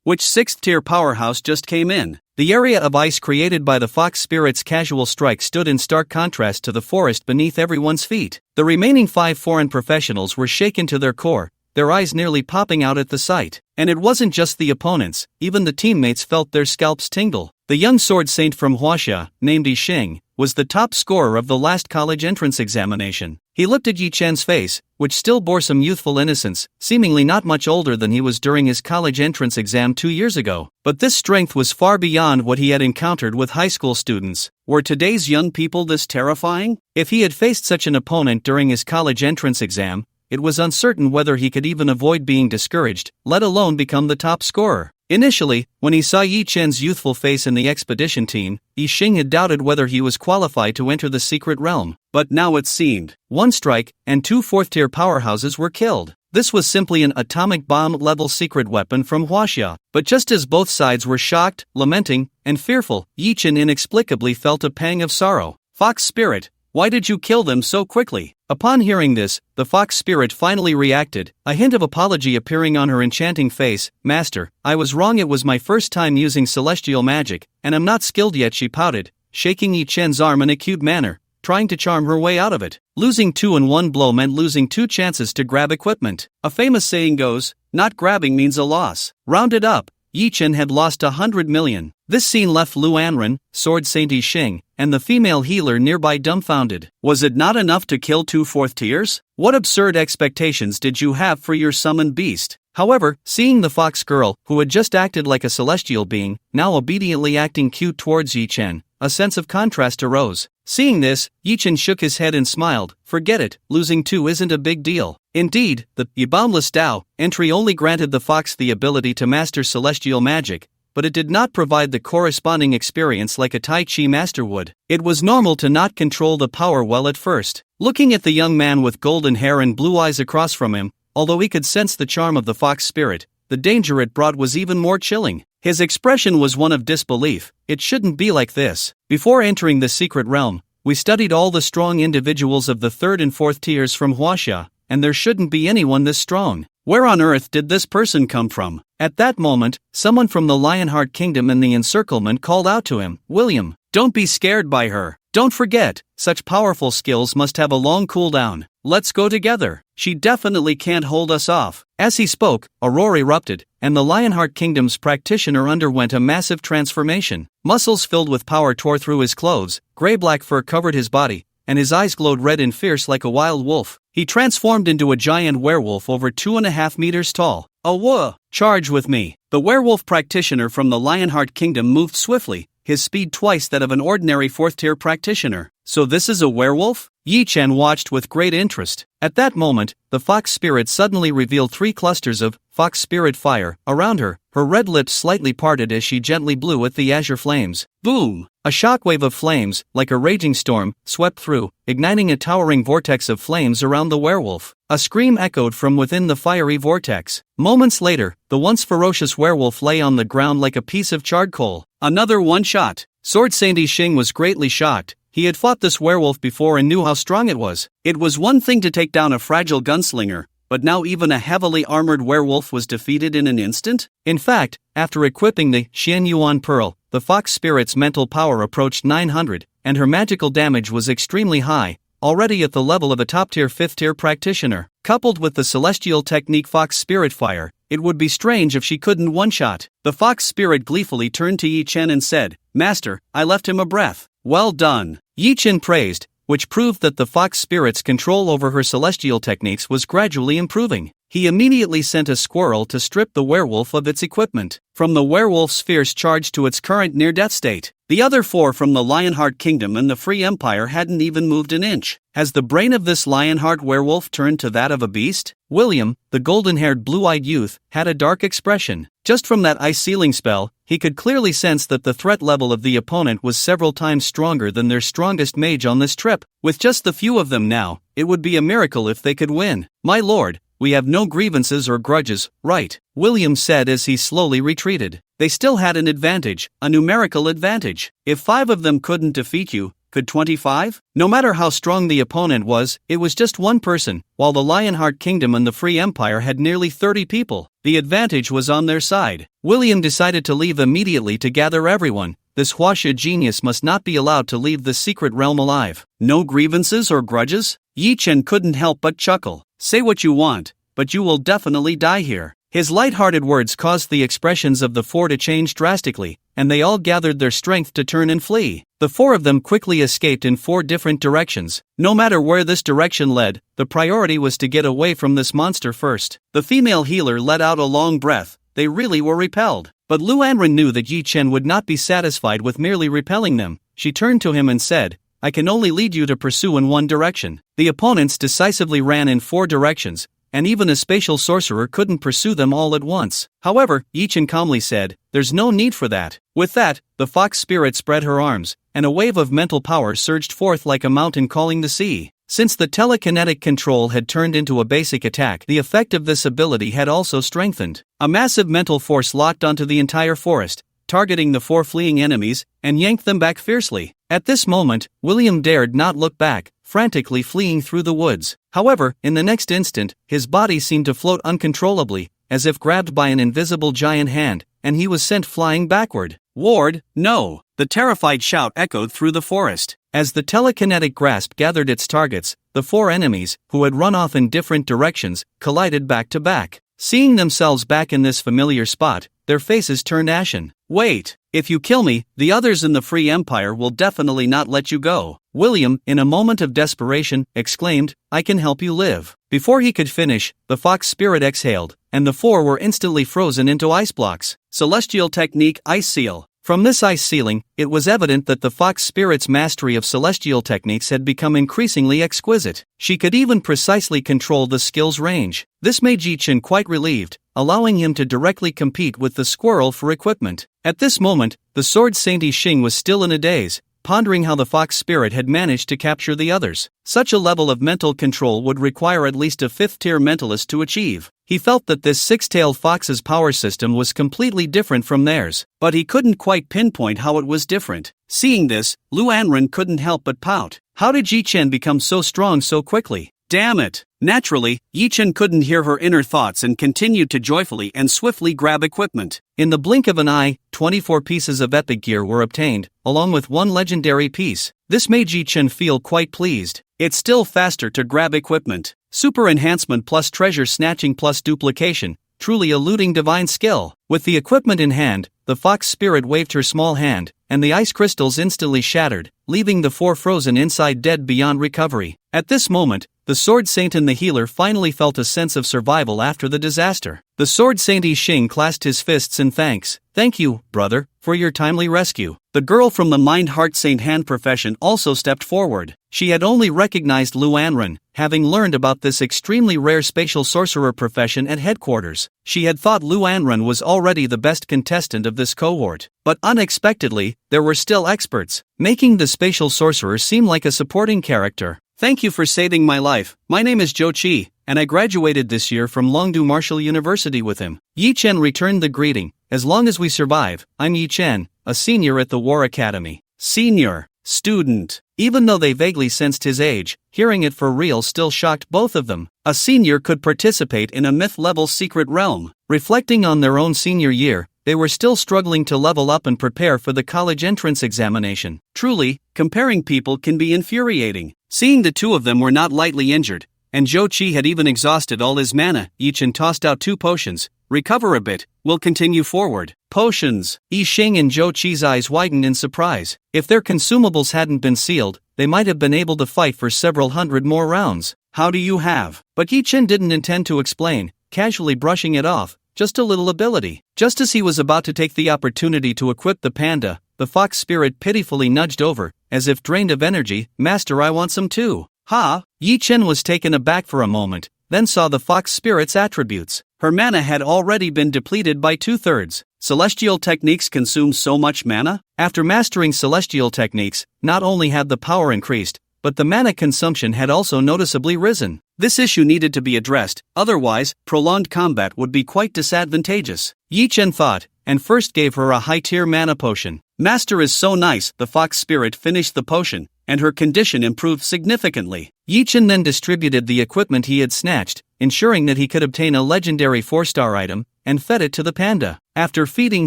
Which 6th-tier powerhouse just came in? The area of ice created by the fox spirit's casual strike stood in stark contrast to the forest beneath everyone's feet. The remaining 5 foreign professionals were shaken to their core, their eyes nearly popping out at the sight. And it wasn't just the opponents, even the teammates felt their scalps tingle. The young sword saint from Huaxia, named Yi Xing, was the top scorer of the last college entrance examination. He looked at Yi Chen's face, which still bore some youthful innocence, seemingly not much older than he was during his college entrance exam 2 years ago. But this strength was far beyond what he had encountered with high school students. Were today's young people this terrifying? If he had faced such an opponent during his college entrance exam, it was uncertain whether he could even avoid being discouraged, let alone become the top scorer. Initially, when he saw Yi Chen's youthful face in the expedition team, Yi Xing had doubted whether he was qualified to enter the secret realm. But now it seemed, 1 strike, and 2 fourth-tier powerhouses were killed. This was simply an atomic bomb-level secret weapon from Huaxia. But just as both sides were shocked, lamenting, and fearful, Yi Chen inexplicably felt a pang of sorrow. Fox Spirit, why did you kill them so quickly? Upon hearing this, the fox spirit finally reacted, a hint of apology appearing on her enchanting face. Master, I was wrong, it was my first time using celestial magic, and I'm not skilled yet, she pouted, shaking Yi Chen's arm in a cute manner, trying to charm her way out of it. Losing 2 in 1 blow meant losing 2 chances to grab equipment. A famous saying goes, not grabbing means a loss. Rounded up, Yi Chen had lost 100 million. This scene left Lu Anren, Sword Saint Yi Xing, and the female healer nearby dumbfounded. Was it not enough to kill 2 fourth tiers? What absurd expectations did you have for your summoned beast? However, seeing the fox girl, who had just acted like a celestial being, now obediently acting cute towards Yi Chen, a sense of contrast arose. Seeing this, Yi Chen shook his head and smiled. Forget it, losing 2 isn't a big deal. Indeed, the Boundless Tao entry only granted the fox the ability to master celestial magic, but it did not provide the corresponding experience like a Tai Chi master would. It was normal to not control the power well at first. Looking at the young man with golden hair and blue eyes across from him, although he could sense the charm of the fox spirit, the danger it brought was even more chilling. His expression was one of disbelief. It shouldn't be like this. Before entering the secret realm, we studied all the strong individuals of the 3rd and 4th tiers from Huaxia, and there shouldn't be anyone this strong. Where on earth did this person come from? At that moment, someone from the Lionheart Kingdom in the encirclement called out to him, William, don't be scared by her. Don't forget, such powerful skills must have a long cooldown. Let's go together. She definitely can't hold us off. As he spoke, a roar erupted, and the Lionheart Kingdom's practitioner underwent a massive transformation. Muscles filled with power tore through his clothes, gray-black fur covered his body, and his eyes glowed red and fierce like a wild wolf. He transformed into a giant werewolf over 2.5 meters tall. Whoa! Charge with me. The werewolf practitioner from the Lionheart Kingdom moved swiftly, his speed twice that of an ordinary 4th-tier practitioner. So this is a werewolf? Yi Chen watched with great interest. At that moment, the fox spirit suddenly revealed 3 clusters of fox spirit fire around her, her red lips slightly parted as she gently blew at the azure flames. Boom! A shockwave of flames, like a raging storm, swept through, igniting a towering vortex of flames around the werewolf. A scream echoed from within the fiery vortex. Moments later, the once ferocious werewolf lay on the ground like a piece of charred coal. Another one-shot. Sword Saint Yi Xing was greatly shocked. He had fought this werewolf before and knew how strong it was. It was one thing to take down a fragile gunslinger, but now even a heavily armored werewolf was defeated in an instant? In fact, after equipping the Xian Yuan Pearl, the fox spirit's mental power approached 900, and her magical damage was extremely high, already at the level of a top-tier 5th-tier practitioner. Coupled with the celestial technique Fox Spirit Fire, it would be strange if she couldn't one-shot. The fox spirit gleefully turned to Yi Chen and said, Master, I left him a breath. Well done. Yi Chen praised, which proved that the fox spirit's control over her celestial techniques was gradually improving. he immediately sent a squirrel to strip the werewolf of its equipment. From the werewolf's fierce charge to its current near-death state, the other 4 from the Lionheart Kingdom and the Free Empire hadn't even moved an inch. Has the brain of this Lionheart werewolf turned to that of a beast? William, the golden-haired blue-eyed youth, had a dark expression. Just from that ice sealing spell, he could clearly sense that the threat level of the opponent was several times stronger than their strongest mage on this trip. With just the few of them now, it would be a miracle if they could win. My lord, we have no grievances or grudges, right? William said as he slowly retreated. They still had an advantage, a numerical advantage. If 5 of them couldn't defeat you, could 25? No matter how strong the opponent was, it was just one person, while the Lionheart Kingdom and the Free Empire had nearly 30 people. The advantage was on their side. William decided to leave immediately to gather everyone. This Huaxia genius must not be allowed to leave the secret realm alive. No grievances or grudges? Yi Chen couldn't help but chuckle. Say what you want, but you will definitely die here. His light-hearted words caused the expressions of the 4 to change drastically, and they all gathered their strength to turn and flee. The 4 of them quickly escaped in 4 different directions. No matter where this direction led, the priority was to get away from this monster first. The female healer let out a long breath. They really were repelled. But Lu Anren knew that Yi Chen would not be satisfied with merely repelling them. She turned to him and said, I can only lead you to pursue in one direction. The opponents decisively ran in 4 directions, and even a spatial sorcerer couldn't pursue them all at once. However, Yi Chen calmly said, there's no need for that. With that, the fox spirit spread her arms, and a wave of mental power surged forth like a mountain calling the sea. Since the telekinetic control had turned into a basic attack, the effect of this ability had also strengthened. A massive mental force locked onto the entire forest, targeting the 4 fleeing enemies, and yanked them back fiercely. At this moment, William dared not look back, frantically fleeing through the woods. However, in the next instant, his body seemed to float uncontrollably, as if grabbed by an invisible giant hand, and he was sent flying backward. Ward, no! The terrified shout echoed through the forest. As the telekinetic grasp gathered its targets, the 4 enemies, who had run off in different directions, collided back to back. Seeing themselves back in this familiar spot, their faces turned ashen. Wait, if you kill me, the others in the Free Empire will definitely not let you go. William, in a moment of desperation, exclaimed, I can help you live. Before he could finish, the fox spirit exhaled, and the 4 were instantly frozen into ice blocks. Celestial Technique Ice Seal. From this ice sealing, it was evident that the fox spirit's mastery of celestial techniques had become increasingly exquisite. She could even precisely control the skill's range. This made Yi Chen quite relieved, allowing him to directly compete with the squirrel for equipment. At this moment, the sword Saint Yi Xing was still in a daze, pondering how the fox spirit had managed to capture the others. Such a level of mental control would require at least a 5th-tier mentalist to achieve. He felt that this 6-tailed fox's power system was completely different from theirs, but he couldn't quite pinpoint how it was different. Seeing this, Lu Anren couldn't help but pout. How did Yi Chen become so strong so quickly? Damn it! Naturally, Yi Chen couldn't hear her inner thoughts and continued to joyfully and swiftly grab equipment. In the blink of an eye, 24 pieces of epic gear were obtained, along with 1 legendary piece. This made Yi Chen feel quite pleased. It's still faster to grab equipment. Super enhancement plus treasure snatching plus duplication, truly a looting divine skill. With the equipment in hand, the fox spirit waved her small hand, and the ice crystals instantly shattered, leaving the 4 frozen inside dead beyond recovery. At this moment, the Sword Saint and the healer finally felt a sense of survival after the disaster. The Sword Saint Yi Xing clasped his fists in thanks. Thank you, brother, for your timely rescue. The girl from the Mind Heart Saint hand profession also stepped forward. She had only recognized Lu Anren, having learned about this extremely rare spatial sorcerer profession at headquarters. She had thought Lu Anren was already the best contestant of this cohort. But unexpectedly, there were still experts, making the spatial sorcerer seem like a supporting character. Thank you for saving my life. My name is Zhou Qi, and I graduated this year from Longdu Martial University with him. Yi Chen returned the greeting. As long as we survive, I'm Yi Chen, a senior at the War Academy. Senior. Student. Even though they vaguely sensed his age, hearing it for real still shocked both of them. A senior could participate in a myth-level secret realm. Reflecting on their own senior year, they were still struggling to level up and prepare for the college entrance examination. Truly, comparing people can be infuriating. Seeing the 2 of them were not lightly injured, and Zhou Qi had even exhausted all his mana, Yi Chen tossed out 2 potions. Recover a bit, we'll continue forward. Potions. Yi Xing and Zhou Qi's eyes widened in surprise. If their consumables hadn't been sealed, they might have been able to fight for several hundred more rounds. How do you have? But Yi Chen didn't intend to explain. casually brushing it off. Just a little ability. Just as he was about to take the opportunity to equip the panda, the fox spirit pitifully nudged over, as if drained of energy. Master, I want some too. Ha! Yi Chen was taken aback for a moment, then saw the fox spirit's attributes. Her mana had already been depleted by 2/3. Celestial techniques consume so much mana? After mastering celestial techniques, not only had the power increased, but the mana consumption had also noticeably risen. This issue needed to be addressed, otherwise, prolonged combat would be quite disadvantageous. Yi Chen thought, and first gave her a high-tier mana potion. Master is so nice. The fox spirit finished the potion, and her condition improved significantly. Yi Chen then distributed the equipment he had snatched, ensuring that he could obtain a legendary 4-star item, and fed it to the panda. After feeding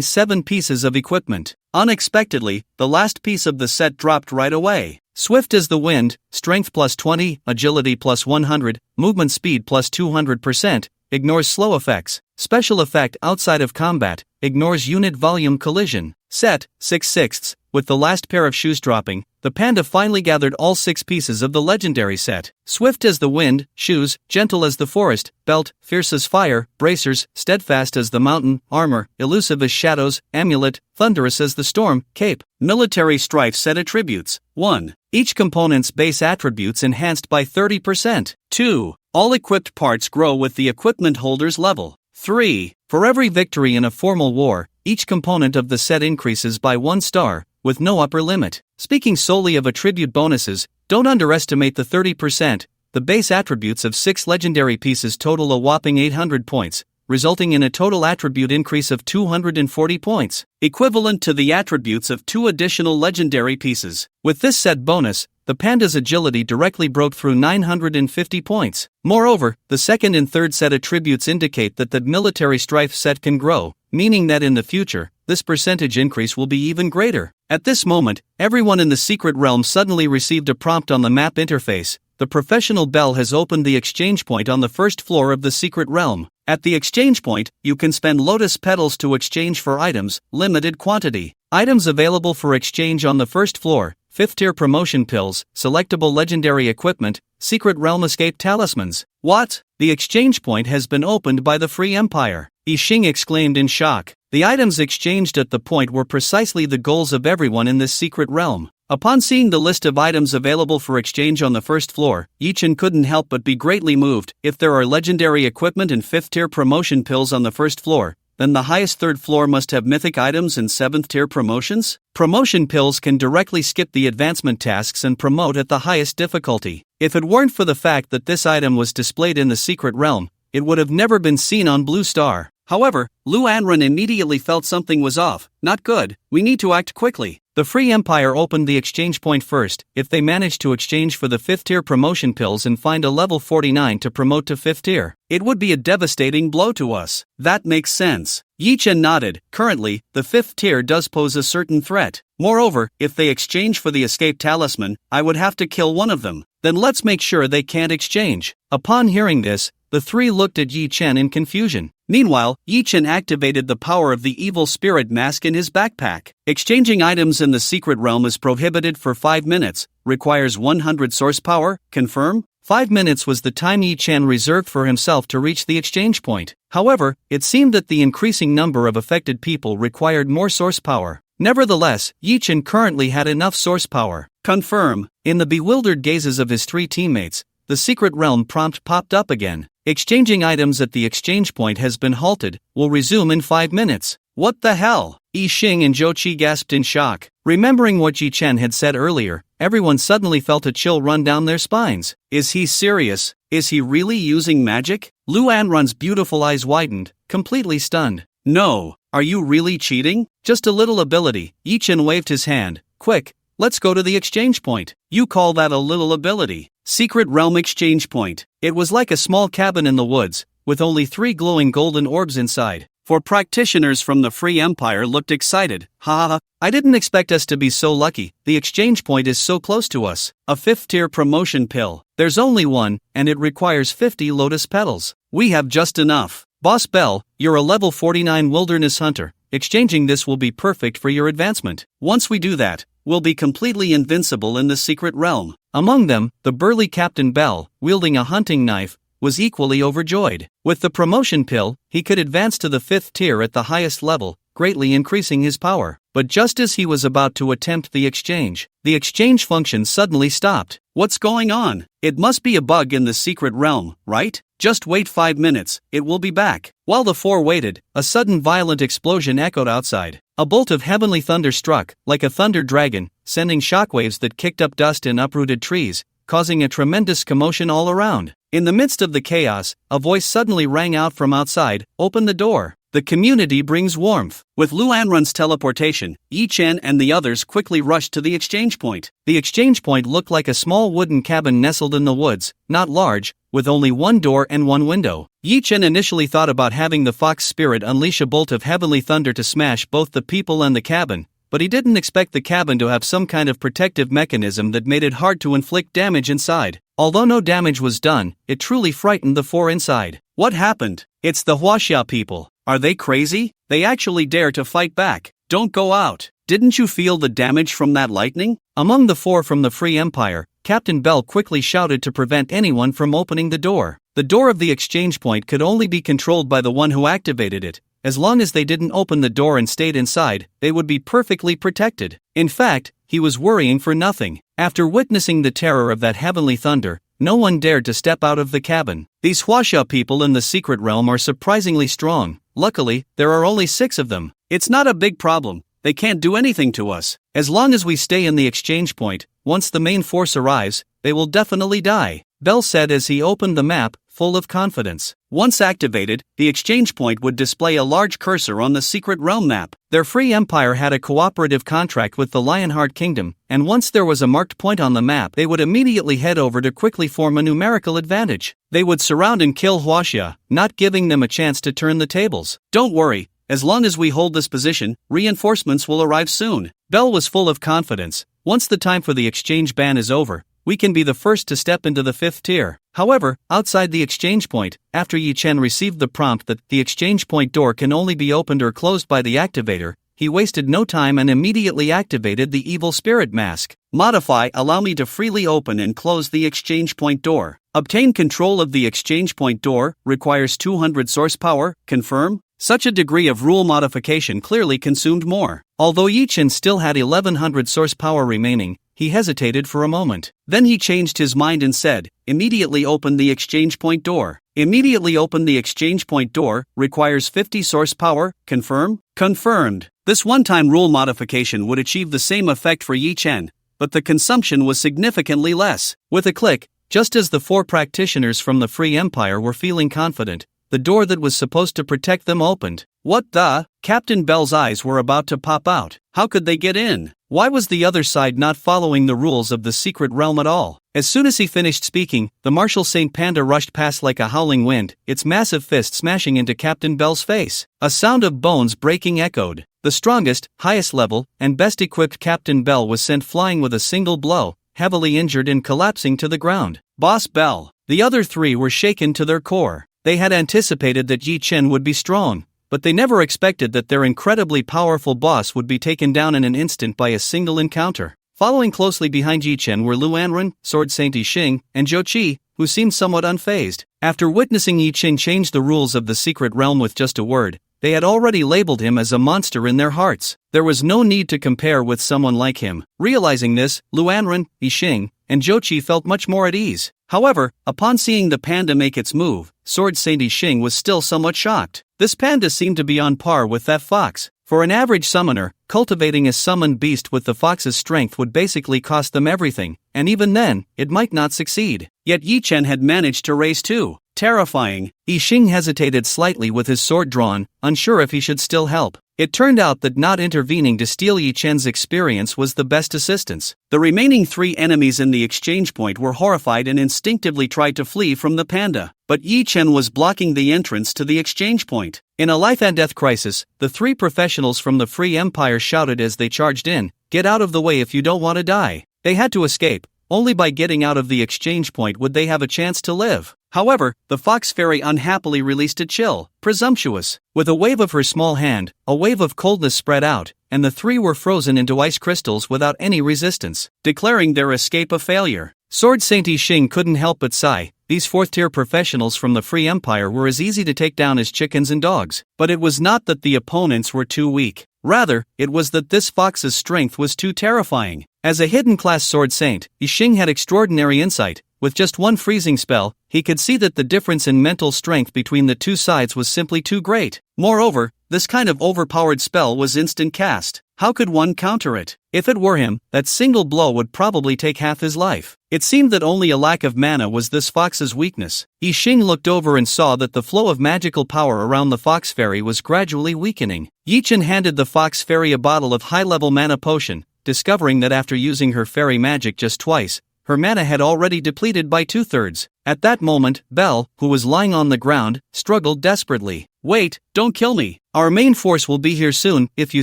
7 pieces of equipment, unexpectedly, the last piece of the set dropped right away. Swift as the wind, strength plus 20, agility plus 100, movement speed plus 200%, ignores slow effects. Special effect outside of combat, ignores unit volume collision. Set, 6/6. With the last pair of shoes dropping, the panda finally gathered all 6 pieces of the legendary set. Swift as the wind, shoes, gentle as the forest, belt, fierce as fire, bracers, steadfast as the mountain, armor, elusive as shadows, amulet, thunderous as the storm, cape. Military strife set attributes. 1. Each component's base attributes enhanced by 30%. 2. All equipped parts grow with the equipment holder's level. 3. For every victory in a formal war, each component of the set increases by 1 star, with no upper limit. Speaking solely of attribute bonuses, don't underestimate the 30%. The base attributes of 6 legendary pieces total a whopping 800 points, resulting in a total attribute increase of 240 points, equivalent to the attributes of 2 additional legendary pieces. With this set bonus, the panda's agility directly broke through 950 points. Moreover, the second and third set attributes indicate that the military strife set can grow, meaning that in the future, this percentage increase will be even greater. At this moment, everyone in the secret realm suddenly received a prompt on the map interface. The professional bell has opened the exchange point on the first floor of the secret realm. At the exchange point, you can spend lotus petals to exchange for items, limited quantity. Items available for exchange on the first floor: 5th tier promotion pills, selectable legendary equipment, secret realm escape talismans. What? The exchange point has been opened by the Free Empire. Yi Xing exclaimed in shock. The items exchanged at the point were precisely the goals of everyone in this secret realm. Upon seeing the list of items available for exchange on the first floor, Yi Chen couldn't help but be greatly moved. If there are legendary equipment and 5th tier promotion pills on the first floor, then the highest third floor must have mythic items and 7th tier promotions? Promotion pills can directly skip the advancement tasks and promote at the highest difficulty. If it weren't for the fact that this item was displayed in the secret realm, it would have never been seen on Blue Star. However, Lu Anren immediately felt something was off. Not good, we need to act quickly. The Free Empire opened the exchange point first. If they manage to exchange for the 5th tier promotion pills and find a level 49 to promote to 5th tier, it would be a devastating blow to us. That makes sense. Yi Chen nodded. Currently, the 5th tier does pose a certain threat. Moreover, if they exchange for the escape talisman, I would have to kill one of them. Then let's make sure they can't exchange. Upon hearing this, the three looked at Yi Chen in confusion. Meanwhile, Yi Chen activated the power of the evil spirit mask in his backpack. Exchanging items in the secret realm is prohibited for 5 minutes, requires 100 source power. Confirm? 5 minutes was the time Yi Chen reserved for himself to reach the exchange point. However, it seemed that the increasing number of affected people required more source power. Nevertheless, Yi Chen currently had enough source power. Confirm. In the bewildered gazes of his 3 teammates, the secret realm prompt popped up again. Exchanging items at the exchange point has been halted, will resume in 5 minutes. What the hell? Yi Xing and Zhou Qi gasped in shock. Remembering what Yi Chen had said earlier, everyone suddenly felt a chill run down their spines. Is he serious? Is he really using magic? Lu Anren's beautiful eyes widened, completely stunned. No, are you really cheating? Just a little ability. Yi Chen waved his hand. Quick, let's go to the exchange point. You call that a little ability? Secret Realm Exchange Point. It was like a small cabin in the woods, with only 3 glowing golden orbs inside. 4 practitioners from the Free Empire looked excited. Ha! I didn't expect us to be so lucky. The exchange point is so close to us. A 5th tier promotion pill. There's only one, and it requires 50 lotus petals. We have just enough. Boss Bell, you're a level 49 wilderness hunter. Exchanging this will be perfect for your advancement. Once we do that, we'll be completely invincible in the secret realm. Among them, the burly Captain Bell, wielding a hunting knife, was equally overjoyed. With the promotion pill, he could advance to the 5th tier at the highest level, greatly increasing his power. But just as he was about to attempt the exchange function suddenly stopped. What's going on? It must be a bug in the secret realm, right? Just wait 5 minutes, it will be back. While the four waited, a sudden violent explosion echoed outside. A bolt of heavenly thunder struck, like a thunder dragon, sending shockwaves that kicked up dust and uprooted trees, causing a tremendous commotion all around. In the midst of the chaos, a voice suddenly rang out from outside, "Open the door. The community brings warmth." With Lu Anrun's teleportation, Yi Chen and the others quickly rushed to the exchange point. The exchange point looked like a small wooden cabin nestled in the woods, not large, with only one door and one window. Yi Chen initially thought about having the fox spirit unleash a bolt of heavenly thunder to smash both the people and the cabin, but he didn't expect the cabin to have some kind of protective mechanism that made it hard to inflict damage inside. Although no damage was done, it truly frightened the four inside. What happened? It's the Huaxia people. Are they crazy? They actually dare to fight back. Don't go out. Didn't you feel the damage from that lightning? Among the four from the Free Empire, Captain Bell quickly shouted to prevent anyone from opening the door. The door of the exchange point could only be controlled by the one who activated it. As long as they didn't open the door and stayed inside, they would be perfectly protected. In fact, he was worrying for nothing. After witnessing the terror of that heavenly thunder, no one dared to step out of the cabin. These Huaxia people in the secret realm are surprisingly strong. Luckily, there are only 6 of them. It's not a big problem. They can't do anything to us. As long as we stay in the exchange point, once the main force arrives, they will definitely die, Bell said as he opened the map, full of confidence. Once activated, the exchange point would display a large cursor on the secret realm map. Their Free Empire had a cooperative contract with the Lionheart Kingdom, and once there was a marked point on the map, they would immediately head over to quickly form a numerical advantage. They would surround and kill Huaxia, not giving them a chance to turn the tables. Don't worry, as long as we hold this position, reinforcements will arrive soon. Bell was full of confidence. Once the time for the exchange ban is over, we can be the first to step into the 5th tier. However, outside the exchange point, after Yi Chen received the prompt that the exchange point door can only be opened or closed by the activator, he wasted no time and immediately activated the evil spirit mask. Modify allow me to freely open and close the exchange point door. Obtain control of the exchange point door, requires 200 source power, confirm? Such a degree of rule modification clearly consumed more. Although Yi Chen still had 1100 source power remaining, he hesitated for a moment. Then he changed his mind and said, "Immediately open the exchange point door." Immediately open the exchange point door, requires 50 source power, confirm? Confirmed. This one-time rule modification would achieve the same effect for Yi Chen, but the consumption was significantly less. With a click, just as the 4 practitioners from the Free Empire were feeling confident, the door that was supposed to protect them opened. What the? Captain Bell's eyes were about to pop out. How could they get in? Why was the other side not following the rules of the secret realm at all? As soon as he finished speaking, the Martial Saint Panda rushed past like a howling wind, its massive fist smashing into Captain Bell's face. A sound of bones breaking echoed. The strongest, highest level, and best equipped Captain Bell was sent flying with a single blow, heavily injured and collapsing to the ground. Boss Bell. The other 3 were shaken to their core. They had anticipated that Yi Chen would be strong, but they never expected that their incredibly powerful boss would be taken down in an instant by a single encounter. Following closely behind Yi Chen were Lu Anrun, Sword Saint Yixing, and Zhou Qi, who seemed somewhat unfazed. After witnessing Yi Chen change the rules of the secret realm with just a word, they had already labeled him as a monster in their hearts. There was no need to compare with someone like him. Realizing this, Lu Anrun, Yixing, and Zhou Qi felt much more at ease. However, upon seeing the panda make its move, Sword Saint Yixing was still somewhat shocked. This panda seemed to be on par with that fox. For an average summoner, cultivating a summoned beast with the fox's strength would basically cost them everything, and even then, it might not succeed. Yet Yi Chen had managed to raise 2. Terrifying. Yixing hesitated slightly with his sword drawn, unsure if he should still help. It turned out that not intervening to steal Yi Chen's experience was the best assistance. The remaining 3 enemies in the exchange point were horrified and instinctively tried to flee from the panda, but Yi Chen was blocking the entrance to the exchange point. In a life-and-death crisis, the 3 professionals from the Free Empire shouted as they charged in, "Get out of the way if you don't want to die." They had to escape. Only by getting out of the exchange point would they have a chance to live. However, the fox fairy unhappily released a chill, presumptuous. With a wave of her small hand, a wave of coldness spread out, and the 3 were frozen into ice crystals without any resistance, declaring their escape a failure. Sword Saint Yixing couldn't help but sigh. these fourth-tier professionals from the Free Empire were as easy to take down as chickens and dogs. But it was not that the opponents were too weak. Rather, it was that this fox's strength was too terrifying. As a hidden-class sword saint, Yixing had extraordinary insight. With just one freezing spell, he could see that the difference in mental strength between the two sides was simply too great. Moreover, this kind of overpowered spell was instant cast. How could one counter it? If it were him, that single blow would probably take half his life. It seemed that only a lack of mana was this fox's weakness. Yixing looked over and saw that the flow of magical power around the fox fairy was gradually weakening. Yichen handed the fox fairy a bottle of high-level mana potion, discovering that after using her fairy magic just twice, her mana had already depleted by 2/3. At that moment, Belle, who was lying on the ground, struggled desperately. "Wait, don't kill me. Our main force will be here soon. If you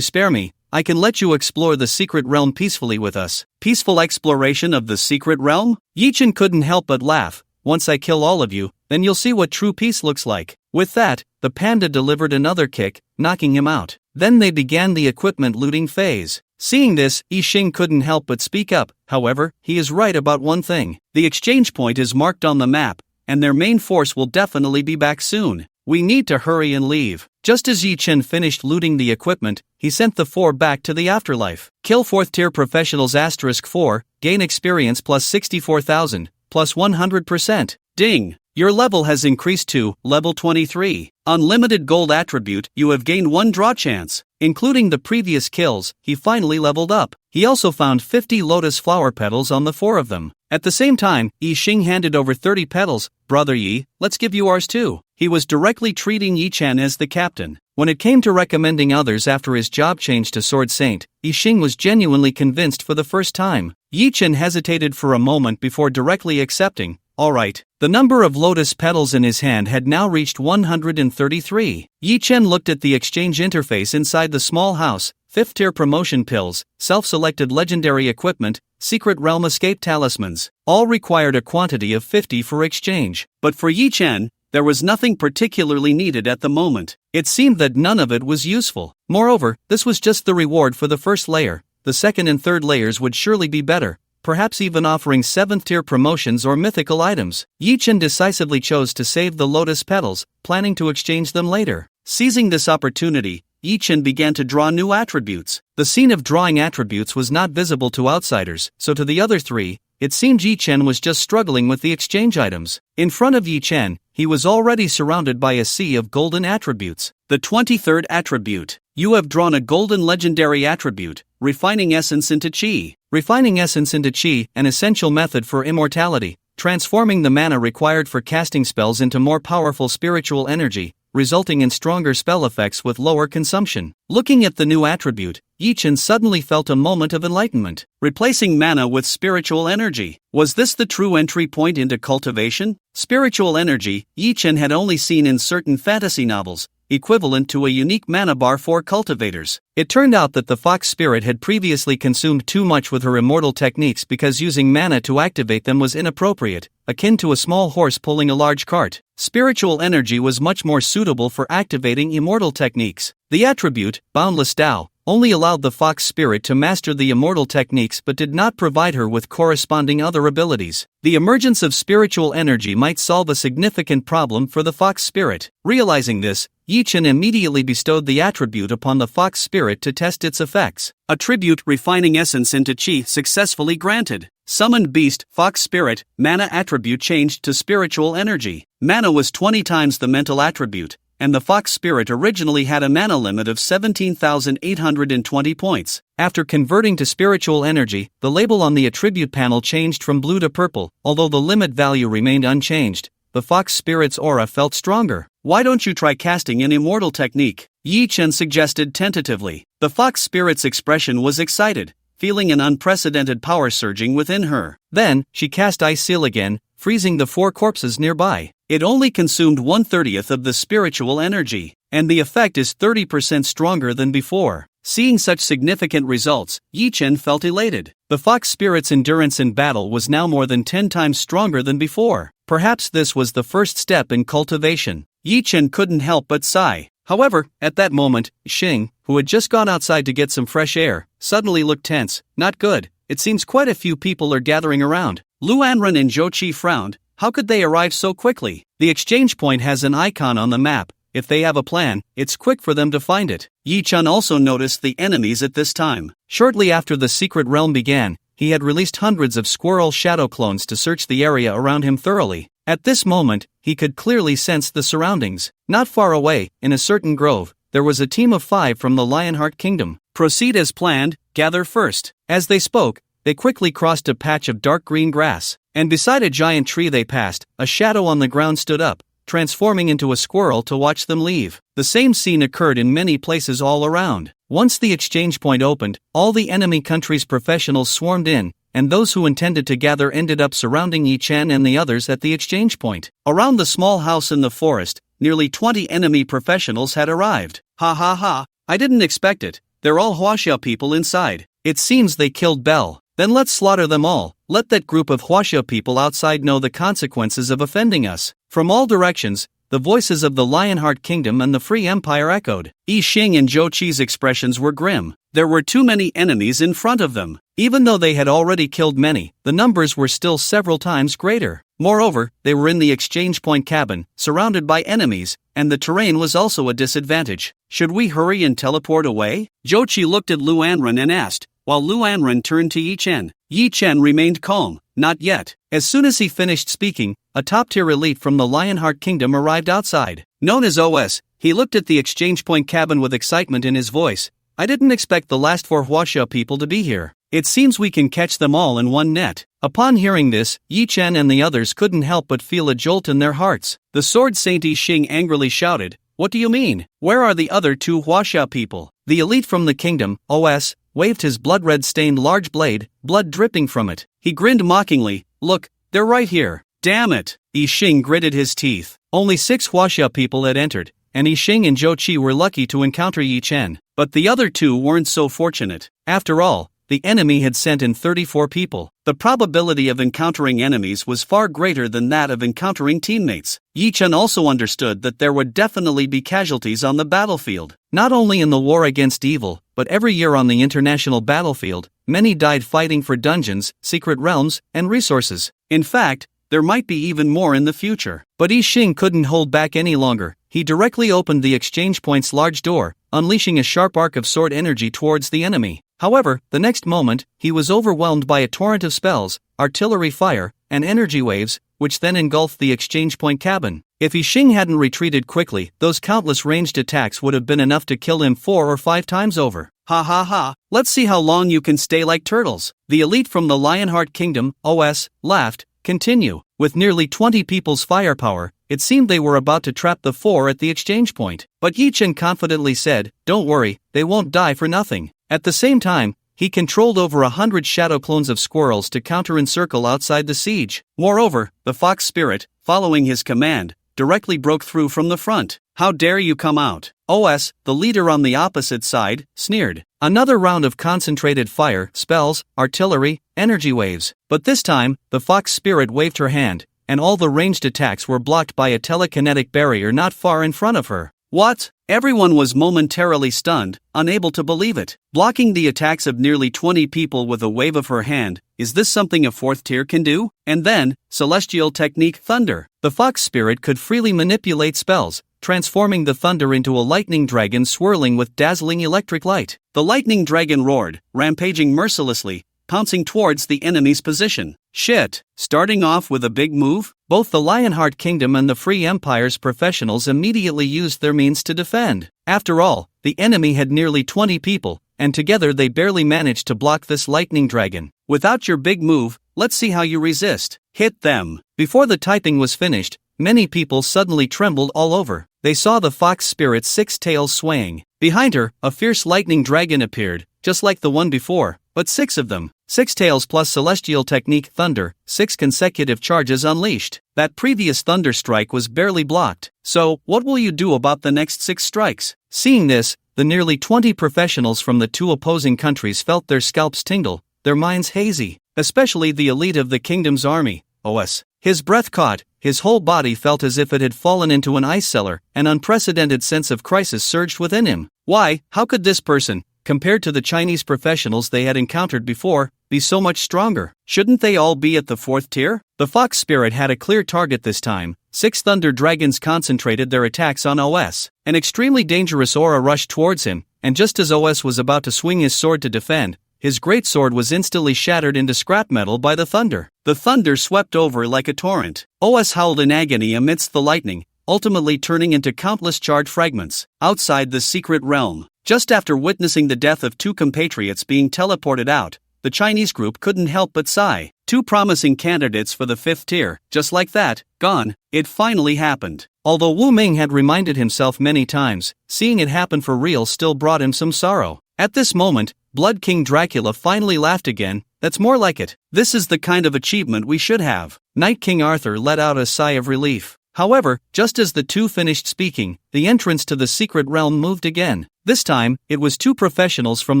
spare me, I can let you explore the secret realm peacefully with us." Peaceful exploration of the secret realm? Yichen couldn't help but laugh. "Once I kill all of you, then you'll see what true peace looks like." With that, the panda delivered another kick, knocking him out. Then they began the equipment looting phase. Seeing this, Yixing couldn't help but speak up. However, he is right about one thing. The exchange point is marked on the map, and their main force will definitely be back soon. We need to hurry and leave. Just as Yichen finished looting the equipment, he sent the 4 back to the afterlife. Kill 4th tier professionals *4, gain experience plus 64,000, plus 100%. Ding! Your level has increased to level 23. Unlimited gold attribute, you have gained 1 draw chance. Including the previous kills, he finally leveled up. He also found 50 lotus flower petals on the 4 of them. At the same time, Yixing handed over 30 petals. "Brother Yi, let's give you ours too." He was directly treating Yichen as the captain. When it came to recommending others after his job change to Sword Saint, Yixing was genuinely convinced for the first time. Yichen hesitated for a moment before directly accepting. Alright. The number of lotus petals in his hand had now reached 133. Yichen looked at the exchange interface inside the small house. 5th tier promotion pills, self-selected legendary equipment, secret realm escape talismans. All required a quantity of 50 for exchange. But for Yichen, there was nothing particularly needed at the moment. It seemed that none of it was useful. Moreover, this was just the reward for the first layer. The second and third layers would surely be better, perhaps even offering 7th tier promotions or mythical items. Yichen decisively chose to save the lotus petals, planning to exchange them later. Seizing this opportunity, Yichen began to draw new attributes. The scene of drawing attributes was not visible to outsiders, so to the other 3, it seemed Yichen was just struggling with the exchange items. In front of Yichen, he was already surrounded by a sea of golden attributes. The 23rd attribute. You have drawn a golden legendary attribute, Refining Essence into Chi. Refining Essence into Chi, an essential method for immortality, transforming the mana required for casting spells into more powerful spiritual energy, resulting in stronger spell effects with lower consumption. Looking at the new attribute, Yichen suddenly felt a moment of enlightenment. Replacing mana with spiritual energy. Was this the true entry point into cultivation? Spiritual energy, Yichen had only seen in certain fantasy novels, equivalent to a unique mana bar for cultivators. It turned out that the fox spirit had previously consumed too much with her immortal techniques because using mana to activate them was inappropriate, akin to a small horse pulling a large cart. Spiritual energy was much more suitable for activating immortal techniques. The attribute, Boundless Tao, only allowed the fox spirit to master the immortal techniques but did not provide her with corresponding other abilities. The emergence of spiritual energy might solve a significant problem for the fox spirit. Realizing this, Yichen immediately bestowed the attribute upon the fox spirit to test its effects. Attribute Refining Essence into Chi successfully granted. Summoned Beast, Fox Spirit, Mana attribute changed to Spiritual Energy. Mana was 20 times the mental attribute, and the Fox Spirit originally had a mana limit of 17,820 points. After converting to Spiritual Energy, the label on the attribute panel changed from blue to purple. Although the limit value remained unchanged, the Fox Spirit's aura felt stronger. "Why don't you try casting an immortal technique?" Yichen suggested tentatively. The Fox Spirit's expression was excited, feeling an unprecedented power surging within her. Then, she cast Ice Seal again, freezing the 4 corpses nearby. It only consumed 1/30th of the spiritual energy, and the effect is 30% stronger than before. Seeing such significant results, Yichen felt elated. The fox spirit's endurance in battle was now more than 10 times stronger than before. Perhaps this was the first step in cultivation. Yichen couldn't help but sigh. However, at that moment, Xing, who had just gone outside to get some fresh air, suddenly looked tense. Not good. It seems quite a few people are gathering around. Lu Anren and Zhou Qi frowned. How could they arrive so quickly? The exchange point has an icon on the map. If they have a plan, it's quick for them to find it. Yi-chan also noticed the enemies at this time. Shortly after the secret realm began, he had released hundreds of squirrel shadow clones to search the area around him thoroughly. At this moment, he could clearly sense the surroundings. Not far away, in a certain grove, there was a team of 5 from the Lionheart Kingdom. Proceed as planned, gather first. As they spoke, they quickly crossed a patch of dark green grass, and beside a giant tree they passed, a shadow on the ground stood up, transforming into a squirrel to watch them leave. The same scene occurred in many places all around. Once the exchange point opened, all the enemy country's professionals swarmed in, and those who intended to gather ended up surrounding Yi-chan and the others at the exchange point. Around the small house in the forest, nearly 20 enemy professionals had arrived. Ha ha ha, I didn't expect it. They're all Huaxia people inside. It seems they killed Belle. Then let's slaughter them all. Let that group of Huaxia people outside know the consequences of offending us. From all directions, the voices of the Lionheart Kingdom and the Free Empire echoed. Yi Xing and Zhou Qi's expressions were grim. There were too many enemies in front of them. Even though they had already killed many, the numbers were still several times greater. Moreover, they were in the exchange point cabin, surrounded by enemies, and the terrain was also a disadvantage. Should we hurry and teleport away? Zhou Qi looked at Lu Anren and asked, while Lu Anren turned to Yi Chen. Yi Chen remained calm. Not yet. As soon as he finished speaking, a top-tier elite from the Lionheart Kingdom arrived outside. Known as OS, he looked at the exchange point cabin with excitement in his voice. I didn't expect the last 4 Huaxia people to be here. It seems we can catch them all in one net. Upon hearing this, Yi Chen and the others couldn't help but feel a jolt in their hearts. The sword Saint Yi Xing angrily shouted, "What do you mean? Where are the other 2 Huaxia people?" The elite from the kingdom, OS, waved his blood-red stained large blade, blood dripping from it. He grinned mockingly, "Look, they're right here." Damn it! Yi Xing gritted his teeth. Only 6 Huaxia people had entered, and Yi Xing and Zhou Qi were lucky to encounter Yi Chen. But the other 2 weren't so fortunate. After all, the enemy had sent in 34 people. The probability of encountering enemies was far greater than that of encountering teammates. Yi Chen also understood that there would definitely be casualties on the battlefield. Not only in the war against evil, but every year on the international battlefield, many died fighting for dungeons, secret realms, and resources. In fact, there might be even more in the future. But Yi Xing couldn't hold back any longer. He directly opened the exchange point's large door, unleashing a sharp arc of sword energy towards the enemy. However, the next moment, he was overwhelmed by a torrent of spells, artillery fire, and energy waves, which then engulfed the exchange point cabin. If Yi Xing hadn't retreated quickly, those countless ranged attacks would have been enough to kill him 4 or 5 times over. Ha ha ha, let's see how long you can stay like turtles. The elite from the Lionheart Kingdom, OS, laughed. Continue. With nearly 20 people's firepower, it seemed they were about to trap the 4 at the exchange point. But Yi Chen confidently said, "Don't worry, they won't die for nothing." At the same time, he controlled over 100 shadow clones of squirrels to counter-encircle outside the siege. Moreover, the fox spirit, following his command, directly broke through from the front. "How dare you come out?" OS, the leader on the opposite side, sneered. Another round of concentrated fire, spells, artillery, energy waves. But this time, the fox spirit waved her hand, and all the ranged attacks were blocked by a telekinetic barrier not far in front of her. What? Everyone was momentarily stunned, unable to believe it. Blocking the attacks of nearly 20 people with a wave of her hand, is this something a 4th tier can do? And then, celestial technique thunder. The fox spirit could freely manipulate spells, transforming the thunder into a lightning dragon swirling with dazzling electric light. The lightning dragon roared, rampaging mercilessly, pouncing towards the enemy's position. Shit! Starting off with a big move? Both the Lionheart Kingdom and the Free Empire's professionals immediately used their means to defend. After all, the enemy had nearly 20 people, and together they barely managed to block this lightning dragon. Without your big move, let's see how you resist. Hit them! Before the typing was finished, many people suddenly trembled all over. They saw the fox spirit's 6 tails swaying. Behind her, a fierce lightning dragon appeared, just like the one before, but 6 of them. 6 tails plus celestial technique thunder, 6 consecutive charges unleashed. That previous thunder strike was barely blocked. So, what will you do about the next 6 strikes? Seeing this, the nearly 20 professionals from the 2 opposing countries felt their scalps tingle, their minds hazy. Especially the elite of the kingdom's army, OS. His breath caught, his whole body felt as if it had fallen into an ice cellar, an unprecedented sense of crisis surged within him. Why, how could this person, compared to the Chinese professionals they had encountered before, be so much stronger? Shouldn't they all be at the 4th tier? The Fox Spirit had a clear target this time. 6 Thunder Dragons concentrated their attacks on OS. An extremely dangerous aura rushed towards him, and just as OS was about to swing his sword to defend, his greatsword was instantly shattered into scrap metal by the thunder. The thunder swept over like a torrent. OS howled in agony amidst the lightning, ultimately turning into countless charred fragments. Outside the secret realm, just after witnessing the death of 2 compatriots being teleported out, the Chinese group couldn't help but sigh. 2 promising candidates for the 5th tier, just like that, gone. It finally happened. Although Wu Ming had reminded himself many times, seeing it happen for real still brought him some sorrow. At this moment, Blood King Dracula finally laughed again. That's more like it. This is the kind of achievement we should have. Night King Arthur let out a sigh of relief. However, just as the two finished speaking, the entrance to the secret realm moved again. This time, it was 2 professionals from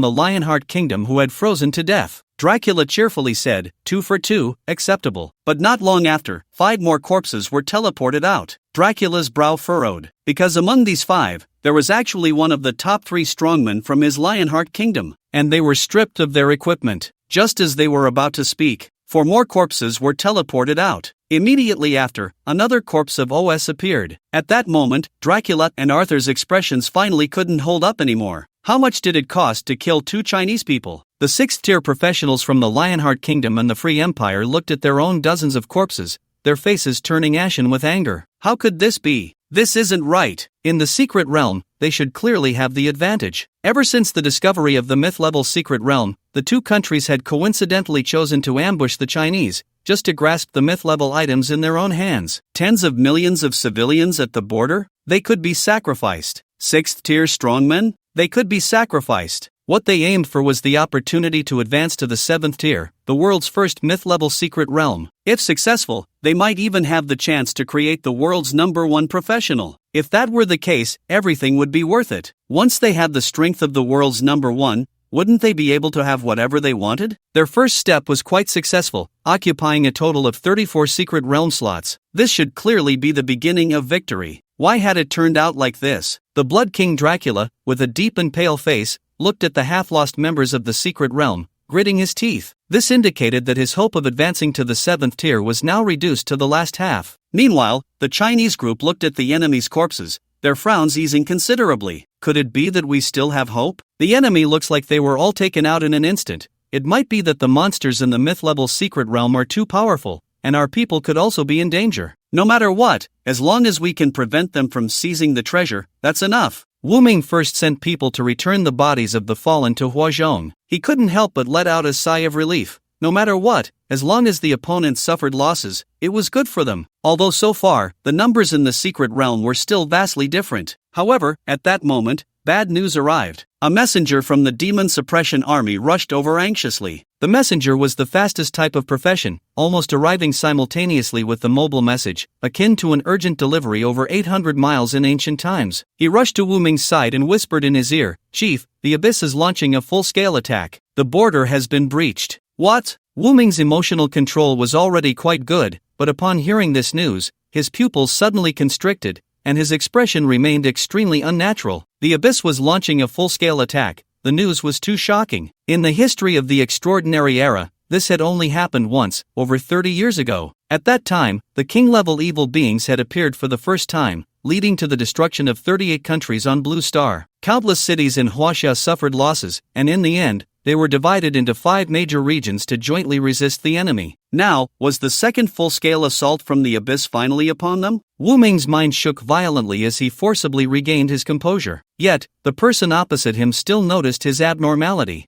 the Lionheart Kingdom who had frozen to death. Dracula cheerfully said, 2 for 2, acceptable. But not long after, 5 more corpses were teleported out. Dracula's brow furrowed, because among these 5, there was actually one of the top 3 strongmen from his Lionheart Kingdom, and they were stripped of their equipment. Just as they were about to speak, 4 more corpses were teleported out. Immediately after, another corpse of OS appeared. At that moment, Dracula and Arthur's expressions finally couldn't hold up anymore. How much did it cost to kill 2 Chinese people? The 6th-tier professionals from the Lionheart Kingdom and the Free Empire looked at their own dozens of corpses, their faces turning ashen with anger. How could this be? This isn't right. In the secret realm, they should clearly have the advantage. Ever since the discovery of the myth-level secret realm, the 2 countries had coincidentally chosen to ambush the Chinese, just to grasp the myth-level items in their own hands. Tens of millions of civilians at the border? They could be sacrificed. 6th-tier strongmen? They could be sacrificed. What they aimed for was the opportunity to advance to the 7th tier, the world's first myth-level secret realm. If successful, they might even have the chance to create the world's #1 professional. If that were the case, everything would be worth it. Once they had the strength of the world's #1, wouldn't they be able to have whatever they wanted? Their first step was quite successful, occupying a total of 34 secret realm slots. This should clearly be the beginning of victory. Why had it turned out like this? The Blood King Dracula, with a deep and pale face, looked at the half-lost members of the secret realm, gritting his teeth. This indicated that his hope of advancing to the 7th tier was now reduced to the last half. Meanwhile, the Chinese group looked at the enemy's corpses, their frowns easing considerably. Could it be that we still have hope? The enemy looks like they were all taken out in an instant. It might be that the monsters in the myth-level secret realm are too powerful, and our people could also be in danger. No matter what, as long as we can prevent them from seizing the treasure, that's enough. Wu Ming first sent people to return the bodies of the fallen to Huazhong. He couldn't help but let out a sigh of relief. No matter what, as long as the opponents suffered losses, it was good for them. Although so far, the numbers in the secret realm were still vastly different. However, at that moment, bad news arrived. A messenger from the Demon Suppression Army rushed over anxiously. The messenger was the fastest type of profession, almost arriving simultaneously with the mobile message, akin to an urgent delivery over 800 miles in ancient times. He rushed to Wu Ming's side and whispered in his ear, "Chief, the Abyss is launching a full-scale attack. The border has been breached." What? Wu Ming's emotional control was already quite good, but upon hearing this news, his pupils suddenly constricted, and his expression remained extremely unnatural. The Abyss was launching a full-scale attack. The news was too shocking. In the history of the extraordinary era, this had only happened once, over 30 years ago. At that time, the king-level evil beings had appeared for the first time, leading to the destruction of 38 countries on Blue Star. Countless cities in Huaxia suffered losses, and in the end, they were divided into 5 major regions to jointly resist the enemy. Now, was the second full-scale assault from the Abyss finally upon them? Wu Ming's mind shook violently as he forcibly regained his composure. Yet, the person opposite him still noticed his abnormality.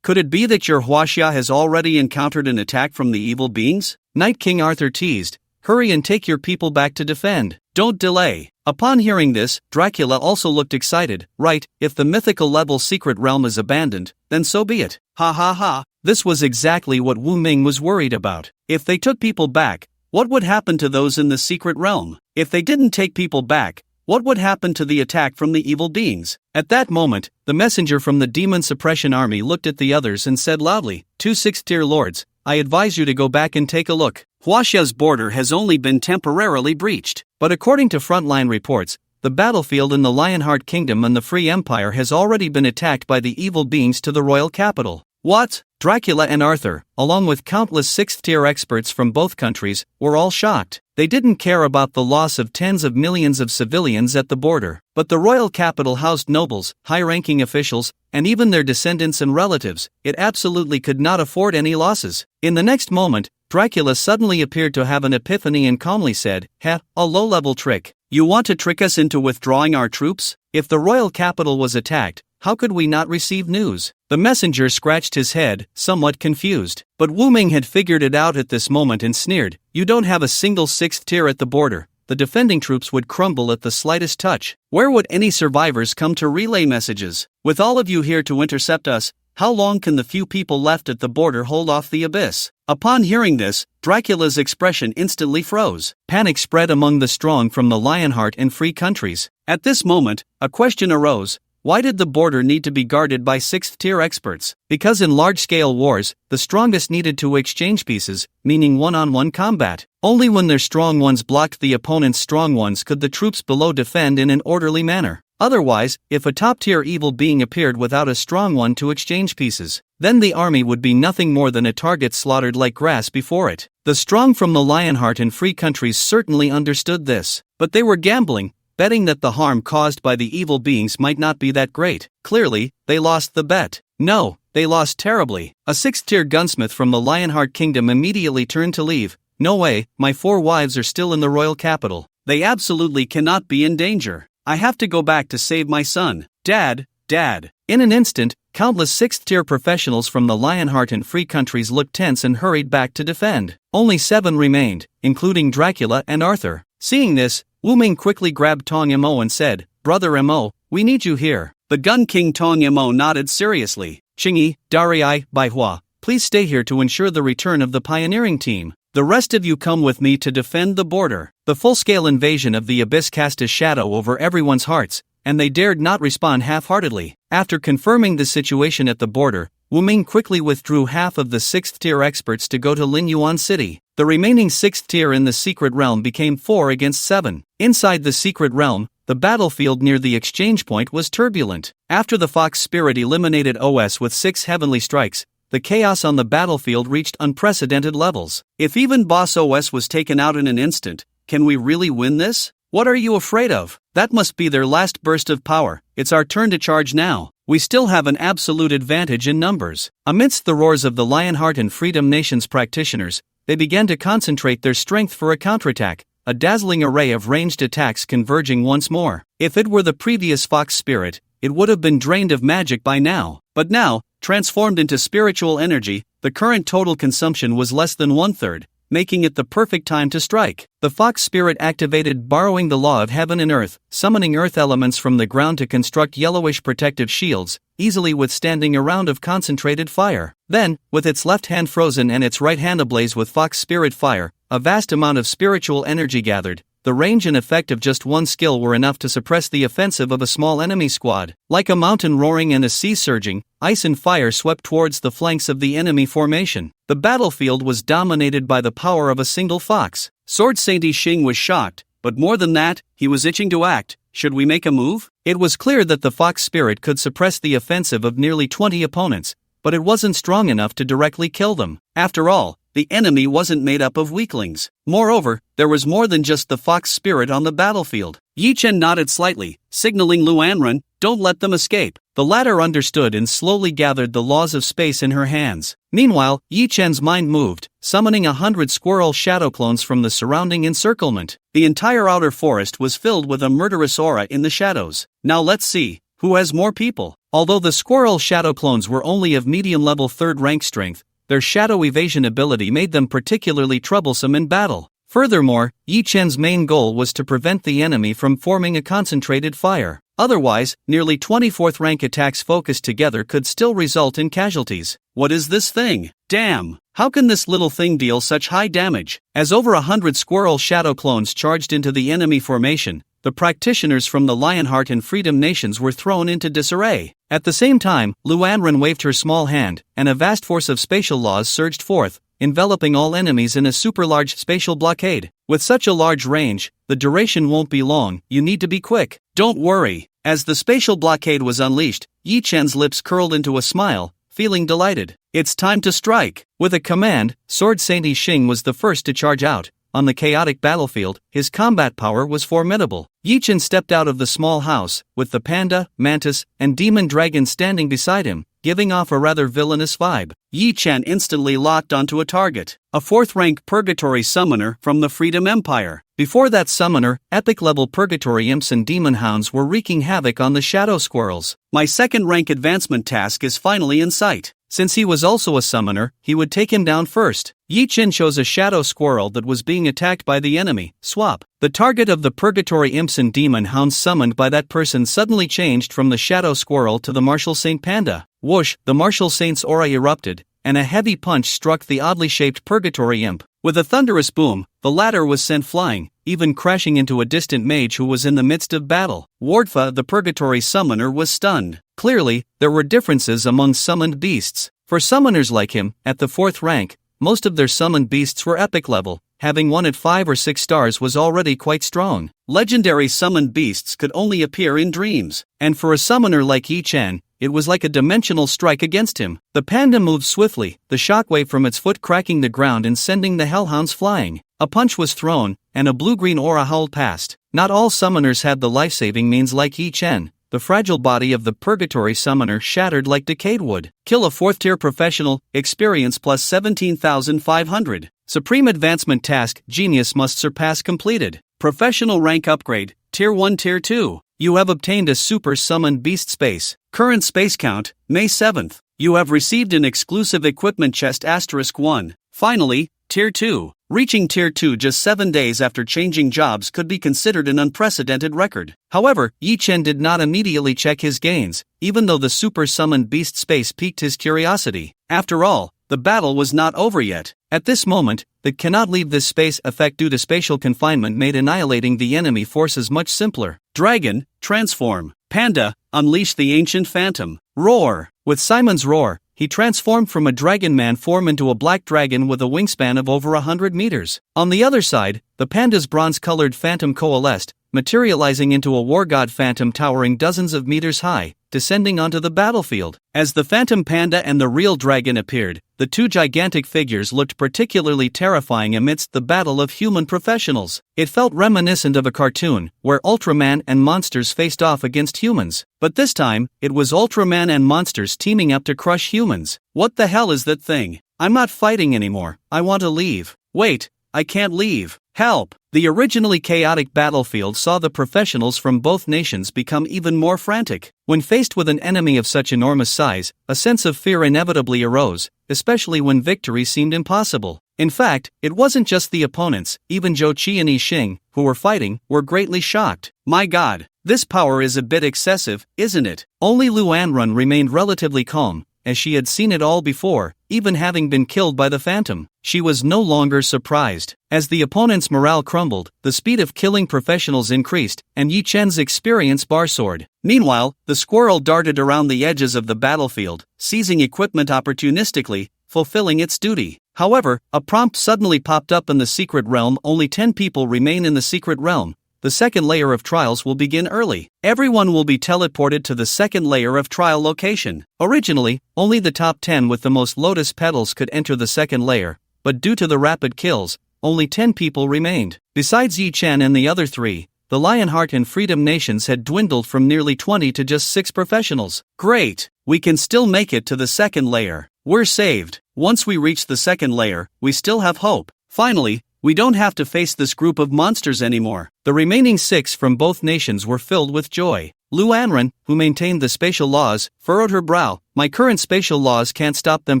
Could it be that your Huaxia has already encountered an attack from the evil beings? Night King Arthur teased, "Hurry and take your people back to defend. Don't delay." Upon hearing this, Dracula also looked excited. Right, if the mythical level secret realm is abandoned, then so be it. Ha ha ha. This was exactly what Wu Ming was worried about. If they took people back, what would happen to those in the secret realm? If they didn't take people back, what would happen to the attack from the evil beings? At that moment, the messenger from the Demon Suppression Army looked at the others and said loudly, "2 6th-tier lords, I advise you to go back and take a look. Huaxia's border has only been temporarily breached, but according to frontline reports, the battlefield in the Lionheart Kingdom and the Free Empire has already been attacked by the evil beings to the royal capital. What? Dracula and Arthur, along with countless sixth-tier experts from both countries, were all shocked. They didn't care about the loss of tens of millions of civilians at the border, but the royal capital housed nobles, high-ranking officials, and even their descendants and relatives. It absolutely could not afford any losses. In the next moment, Dracula suddenly appeared to have an epiphany and calmly said, "Ha, a low-level trick. You want to trick us into withdrawing our troops? If the royal capital was attacked, how could we not receive news?" The messenger scratched his head, somewhat confused. But Wu Ming had figured it out at this moment and sneered, "You don't have a single sixth tier at the border. The defending troops would crumble at the slightest touch. Where would any survivors come to relay messages? With all of you here to intercept us, how long can the few people left at the border hold off the abyss?" Upon hearing this, Dracula's expression instantly froze. Panic spread among the strong from the Lionheart and free countries. At this moment, a question arose. Why did the border need to be guarded by sixth-tier experts? Because in large-scale wars, the strongest needed to exchange pieces, meaning one-on-one combat. Only when their strong ones blocked the opponent's strong ones could the troops below defend in an orderly manner. Otherwise, if a top-tier evil being appeared without a strong one to exchange pieces, then the army would be nothing more than a target slaughtered like grass before it. The strong from the Lionheart and free countries certainly understood this, but they were gambling, betting that the harm caused by the evil beings might not be that great. Clearly, they lost the bet. No, they lost terribly. A sixth-tier gunsmith from the Lionheart Kingdom immediately turned to leave. "No way, my 4 wives are still in the royal capital. They absolutely cannot be in danger. I have to go back to save my son. Dad, Dad." In an instant, countless sixth-tier professionals from the Lionheart and free countries looked tense and hurried back to defend. Only 7 remained, including Dracula and Arthur. Seeing this, Wu Ming quickly grabbed Tong Mo and said, "Brother Mo, we need you here." The Gun King Tong Mo nodded seriously. "Qingyi, Darii, Baihua, please stay here to ensure the return of the pioneering team. The rest of you come with me to defend the border." The full-scale invasion of the abyss cast a shadow over everyone's hearts, and they dared not respond half-heartedly. After confirming the situation at the border, Wu Ming quickly withdrew half of the sixth-tier experts to go to Linyuan City. The remaining sixth tier in the secret realm became 4 against 7. Inside the secret realm, the battlefield near the exchange point was turbulent. After the Fox Spirit eliminated OS with 6 heavenly strikes, the chaos on the battlefield reached unprecedented levels. If even Boss OS was taken out in an instant, can we really win this? What are you afraid of? That must be their last burst of power. It's our turn to charge now. We still have an absolute advantage in numbers. Amidst the roars of the Lionheart and Freedom Nations practitioners, they began to concentrate their strength for a counterattack, a dazzling array of ranged attacks converging once more. If it were the previous Fox Spirit, it would have been drained of magic by now. But now, transformed into spiritual energy, the current total consumption was less than 1/3, making it the perfect time to strike. The Fox Spirit activated, borrowing the law of heaven and earth, summoning earth elements from the ground to construct yellowish protective shields, easily withstanding a round of concentrated fire. Then, with its left hand frozen and its right hand ablaze with Fox Spirit fire, a vast amount of spiritual energy gathered. The range and effect of just one skill were enough to suppress the offensive of a small enemy squad. Like a mountain roaring and a sea surging, ice and fire swept towards the flanks of the enemy formation. The battlefield was dominated by the power of a single fox. Sword Saint Xing was shocked, but more than that, he was itching to act. Should we make a move? It was clear that the Fox Spirit could suppress the offensive of nearly 20 opponents, but it wasn't strong enough to directly kill them. After all, the enemy wasn't made up of weaklings. Moreover, there was more than just the Fox Spirit on the battlefield. Yi Chen nodded slightly, signaling Luanren, "Don't let them escape." The latter understood and slowly gathered the laws of space in her hands. Meanwhile, Yi Chen's mind moved, summoning 100 squirrel shadow clones from the surrounding encirclement. The entire outer forest was filled with a murderous aura in the shadows. Now let's see, who has more people? Although the squirrel shadow clones were only of medium-level 3rd rank strength, their shadow evasion ability made them particularly troublesome in battle. Furthermore, Yi Chen's main goal was to prevent the enemy from forming a concentrated fire. Otherwise, nearly 24th rank attacks focused together could still result in casualties. What is this thing? Damn! How can this little thing deal such high damage? As over 100 squirrel shadow clones charged into the enemy formation, the practitioners from the Lionheart and Freedom Nations were thrown into disarray. At the same time, Luanren waved her small hand, and a vast force of spatial laws surged forth, enveloping all enemies in a super large spatial blockade. With such a large range, the duration won't be long, you need to be quick. Don't worry. As the spatial blockade was unleashed, Yi Chen's lips curled into a smile, feeling delighted. It's time to strike. With a command, Sword Saint Yi Xing was the first to charge out. On the chaotic battlefield, his combat power was formidable. Yi Chen stepped out of the small house, with the panda, mantis, and demon dragon standing beside him, giving off a rather villainous vibe. Yi Chen instantly locked onto a target, a 4th-rank Purgatory Summoner from the Freedom Empire. Before that summoner, epic-level Purgatory Imps and Demon Hounds were wreaking havoc on the Shadow Squirrels. My 2nd-rank advancement task is finally in sight. Since he was also a summoner, he would take him down first. Yi Chen chose a Shadow Squirrel that was being attacked by the enemy. Swap. The target of the Purgatory Imps and Demon Hounds summoned by that person suddenly changed from the Shadow Squirrel to the Martial Saint Panda. Whoosh, the Martial Saint's aura erupted, and a heavy punch struck the oddly shaped Purgatory Imp. With a thunderous boom, the latter was sent flying, even crashing into a distant mage who was in the midst of battle. Wardfa, the Purgatory Summoner, was stunned. Clearly, there were differences among summoned beasts. For summoners like him, at the 4th rank, most of their summoned beasts were epic level. Having one at 5 or 6 stars was already quite strong. Legendary summoned beasts could only appear in dreams, and for a summoner like Yi Chen, it was like a dimensional strike against him. The panda moved swiftly, the shockwave from its foot cracking the ground and sending the hellhounds flying. A punch was thrown, and a blue-green aura howled past. Not all summoners had the life-saving means like Yi Chen. The fragile body of the Purgatory Summoner shattered like decayed wood. Kill a 4th-tier professional, experience plus 17,500. Supreme Advancement Task, Genius must surpass completed. Professional rank upgrade, Tier 1 Tier 2. You have obtained a Super Summoned Beast Space. Current space count, May 7th. You have received an exclusive equipment chest *1. Finally, Tier 2. Reaching Tier 2 just 7 days after changing jobs could be considered an unprecedented record. However, Yi Chen did not immediately check his gains, even though the Super Summoned Beast Space piqued his curiosity. After all, the battle was not over yet. At this moment, the cannot leave this space effect due to spatial confinement made annihilating the enemy forces much simpler. Dragon, transform. Panda, unleash the ancient phantom. Roar. With Simon's roar, he transformed from a dragon man form into a black dragon with a wingspan of over 100 meters. On the other side, the panda's bronze-colored phantom coalesced, materializing into a war god phantom towering dozens of meters high, descending onto the battlefield. As the phantom panda and the real dragon appeared, the two gigantic figures looked particularly terrifying amidst the battle of human professionals. It felt reminiscent of a cartoon, where Ultraman and monsters faced off against humans. But this time, it was Ultraman and monsters teaming up to crush humans. What the hell is that thing? I'm not fighting anymore, I want to leave. Wait, I can't leave. Help! The originally chaotic battlefield saw the professionals from both nations become even more frantic. When faced with an enemy of such enormous size, a sense of fear inevitably arose, especially when victory seemed impossible. In fact, it wasn't just the opponents, even Zhou Qi and Yi Xing, who were fighting, were greatly shocked. My god, this power is a bit excessive, isn't it? Only Lu Anrun remained relatively calm, as she had seen it all before, even having been killed by the phantom. She was no longer surprised. As the opponent's morale crumbled, the speed of killing professionals increased, and Yi Chen's experience bar soared. Meanwhile, the squirrel darted around the edges of the battlefield, seizing equipment opportunistically, fulfilling its duty. However, a prompt suddenly popped up in the secret realm. Only 10 people remain in the secret realm. The second layer of trials will begin early. Everyone will be teleported to the second layer of trial location. Originally, only the top 10 with the most lotus petals could enter the second layer, but due to the rapid kills, only 10 people remained. Besides Yi Chen and the other 3, the Lionheart and Freedom nations had dwindled from nearly 20 to just 6 professionals. Great! We can still make it to the second layer. We're saved. Once we reach the second layer, we still have hope. Finally, we don't have to face this group of monsters anymore. The remaining 6 from both nations were filled with joy. Lu Anrun, who maintained the spatial laws, furrowed her brow. My current spatial laws can't stop them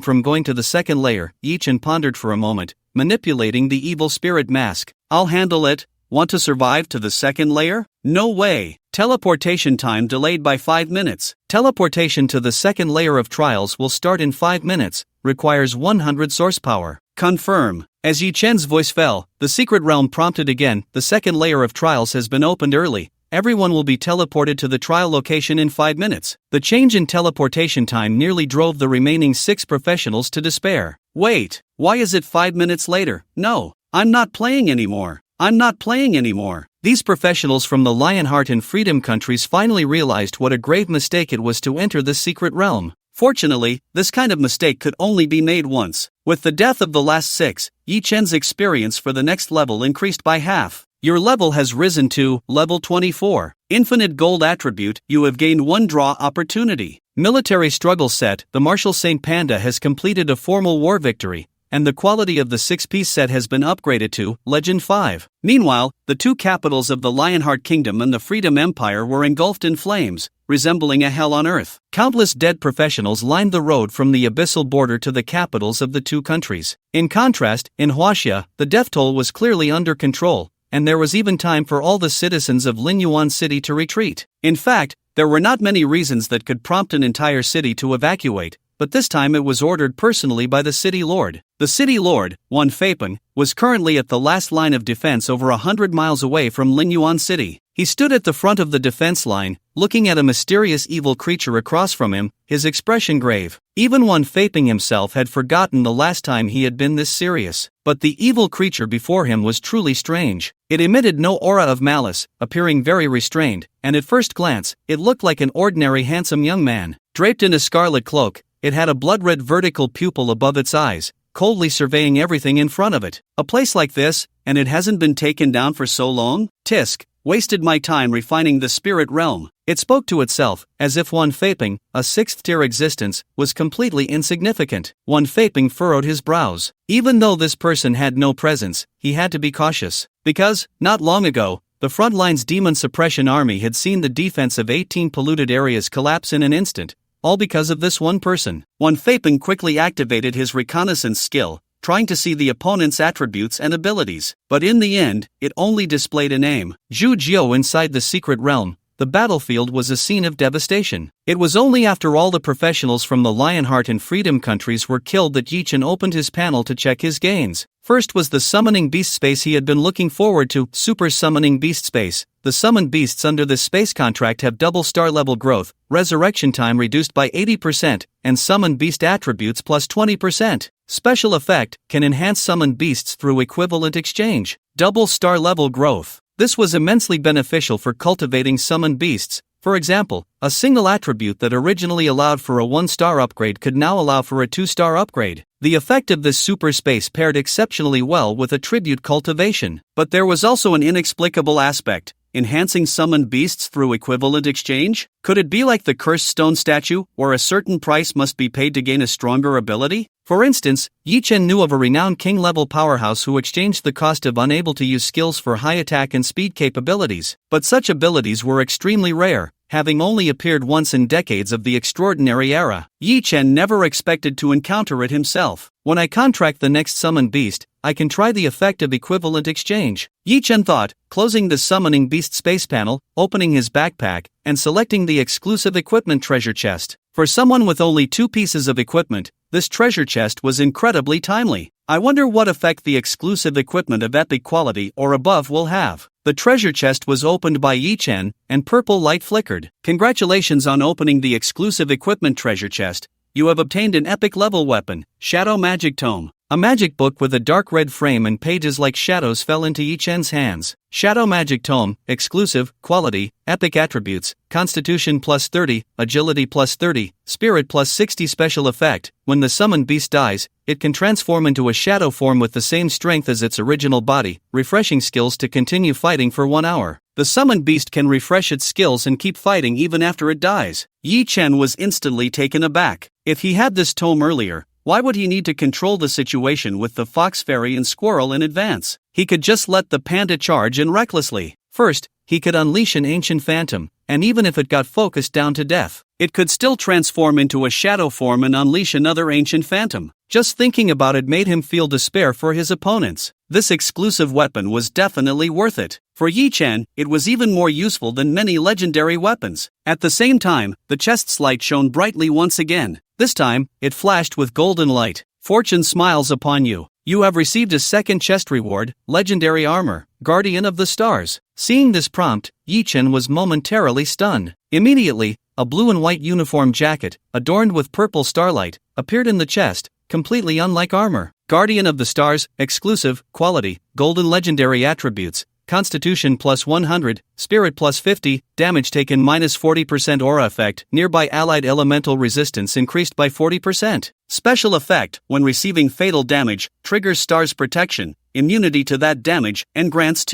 from going to the second layer. Yi Chen pondered for a moment, manipulating the evil spirit mask. I'll handle it. Want to survive to the second layer? No way. Teleportation time delayed by 5 minutes. Teleportation to the second layer of trials will start in 5 minutes. Requires 100 source power. Confirm. As Yi Chen's voice fell, the secret realm prompted again. The second layer of trials has been opened early. Everyone will be teleported to the trial location in 5 minutes. The change in teleportation time nearly drove the remaining 6 professionals to despair. Wait, why is it 5 minutes later? No, I'm not playing anymore. I'm not playing anymore. These professionals from the Lionheart and Freedom countries finally realized what a grave mistake it was to enter this secret realm. Fortunately, this kind of mistake could only be made once. With the death of the last 6, Yi Chen's experience for the next level increased by half. Your level has risen to level 24. Infinite gold attribute, you have gained 1 draw opportunity. Military struggle set, the Marshal Saint Panda has completed a formal war victory, and the quality of the 6-piece set has been upgraded to Legend 5. Meanwhile, the 2 capitals of the Lionheart Kingdom and the Freedom Empire were engulfed in flames, resembling a hell on earth. Countless dead professionals lined the road from the abyssal border to the capitals of the 2 countries. In contrast, in Huaxia, the death toll was clearly under control, and there was even time for all the citizens of Linyuan City to retreat. In fact, there were not many reasons that could prompt an entire city to evacuate, but this time it was ordered personally by the city lord. The city lord, Wan Feipeng, was currently at the last line of defense over 100 miles away from Linyuan City. He stood at the front of the defense line, looking at a mysterious evil creature across from him, his expression grave. Even Wan Feipeng himself had forgotten the last time he had been this serious. But the evil creature before him was truly strange. It emitted no aura of malice, appearing very restrained, and at first glance, it looked like an ordinary handsome young man. Draped in a scarlet cloak, it had a blood-red vertical pupil above its eyes, coldly surveying everything in front of it. A place like this, and it hasn't been taken down for so long? Tisk, wasted my time refining the spirit realm. It spoke to itself, as if Wan Feipeng, a 6th-tier existence, was completely insignificant. Wan Feipeng furrowed his brows. Even though this person had no presence, he had to be cautious. Because, not long ago, the Frontline's Demon Suppression Army had seen the defense of 18 polluted areas collapse in an instant, all because of this one person. Wan Feipeng quickly activated his reconnaissance skill, trying to see the opponent's attributes and abilities. But in the end, it only displayed a name. Zhu Jiu. Inside the secret realm, the battlefield was a scene of devastation. It was only after all the professionals from the Lionheart and Freedom countries were killed that Yi Chen opened his panel to check his gains. First was the summoning beast space he had been looking forward to, super summoning beast space. The summoned beasts under this space contract have double star level growth, resurrection time reduced by 80%, and summoned beast attributes plus 20%. Special effect, can enhance summoned beasts through equivalent exchange. Double star level growth. This was immensely beneficial for cultivating summoned beasts. For example, a single attribute that originally allowed for a 1-star upgrade could now allow for a 2-star upgrade. The effect of this super space paired exceptionally well with attribute cultivation. But there was also an inexplicable aspect. Enhancing summoned beasts through equivalent exchange? Could it be like the cursed stone statue, where a certain price must be paid to gain a stronger ability? For instance, Yi Chen knew of a renowned king-level powerhouse who exchanged the cost of unable to use skills for high attack and speed capabilities. But such abilities were extremely rare, having only appeared once in decades of the extraordinary era. Yi Chen never expected to encounter it himself. When I contract the next summoned beast, I can try the effect of equivalent exchange. Yi Chen thought, closing the summoning beast space panel, opening his backpack, and selecting the exclusive equipment treasure chest. For someone with only 2 pieces of equipment, this treasure chest was incredibly timely. I wonder what effect the exclusive equipment of epic quality or above will have. The treasure chest was opened by Yi Chen, and purple light flickered. Congratulations on opening the exclusive equipment treasure chest. You have obtained an epic level weapon, Shadow Magic Tome. A magic book with a dark red frame and pages like shadows fell into Yi Chen's hands. Shadow Magic Tome, exclusive, quality, epic attributes, Constitution plus 30, Agility plus 30, Spirit plus 60. Special effect, when the summoned beast dies, it can transform into a shadow form with the same strength as its original body, refreshing skills to continue fighting for 1 hour. The summoned beast can refresh its skills and keep fighting even after it dies. Yi Chen was instantly taken aback. If he had this tome earlier, why would he need to control the situation with the fox fairy and squirrel in advance? He could just let the panda charge in recklessly. First, he could unleash an ancient phantom, and even if it got focused down to death, it could still transform into a shadow form and unleash another ancient phantom. Just thinking about it made him feel despair for his opponents. This exclusive weapon was definitely worth it. For Yi Chen, it was even more useful than many legendary weapons. At the same time, the chest's light shone brightly once again. This time, it flashed with golden light. Fortune smiles upon you. You have received a second chest reward, Legendary Armor, Guardian of the Stars. Seeing this prompt, Yi Chen was momentarily stunned. Immediately, a blue and white uniform jacket, adorned with purple starlight, appeared in the chest, completely unlike armor. Guardian of the Stars, exclusive, quality, golden legendary attributes, Constitution plus 100, Spirit plus 50, damage taken minus 40% aura effect, nearby allied elemental resistance increased by 40%. Special effect, when receiving fatal damage, triggers Star's protection, immunity to that damage, and grants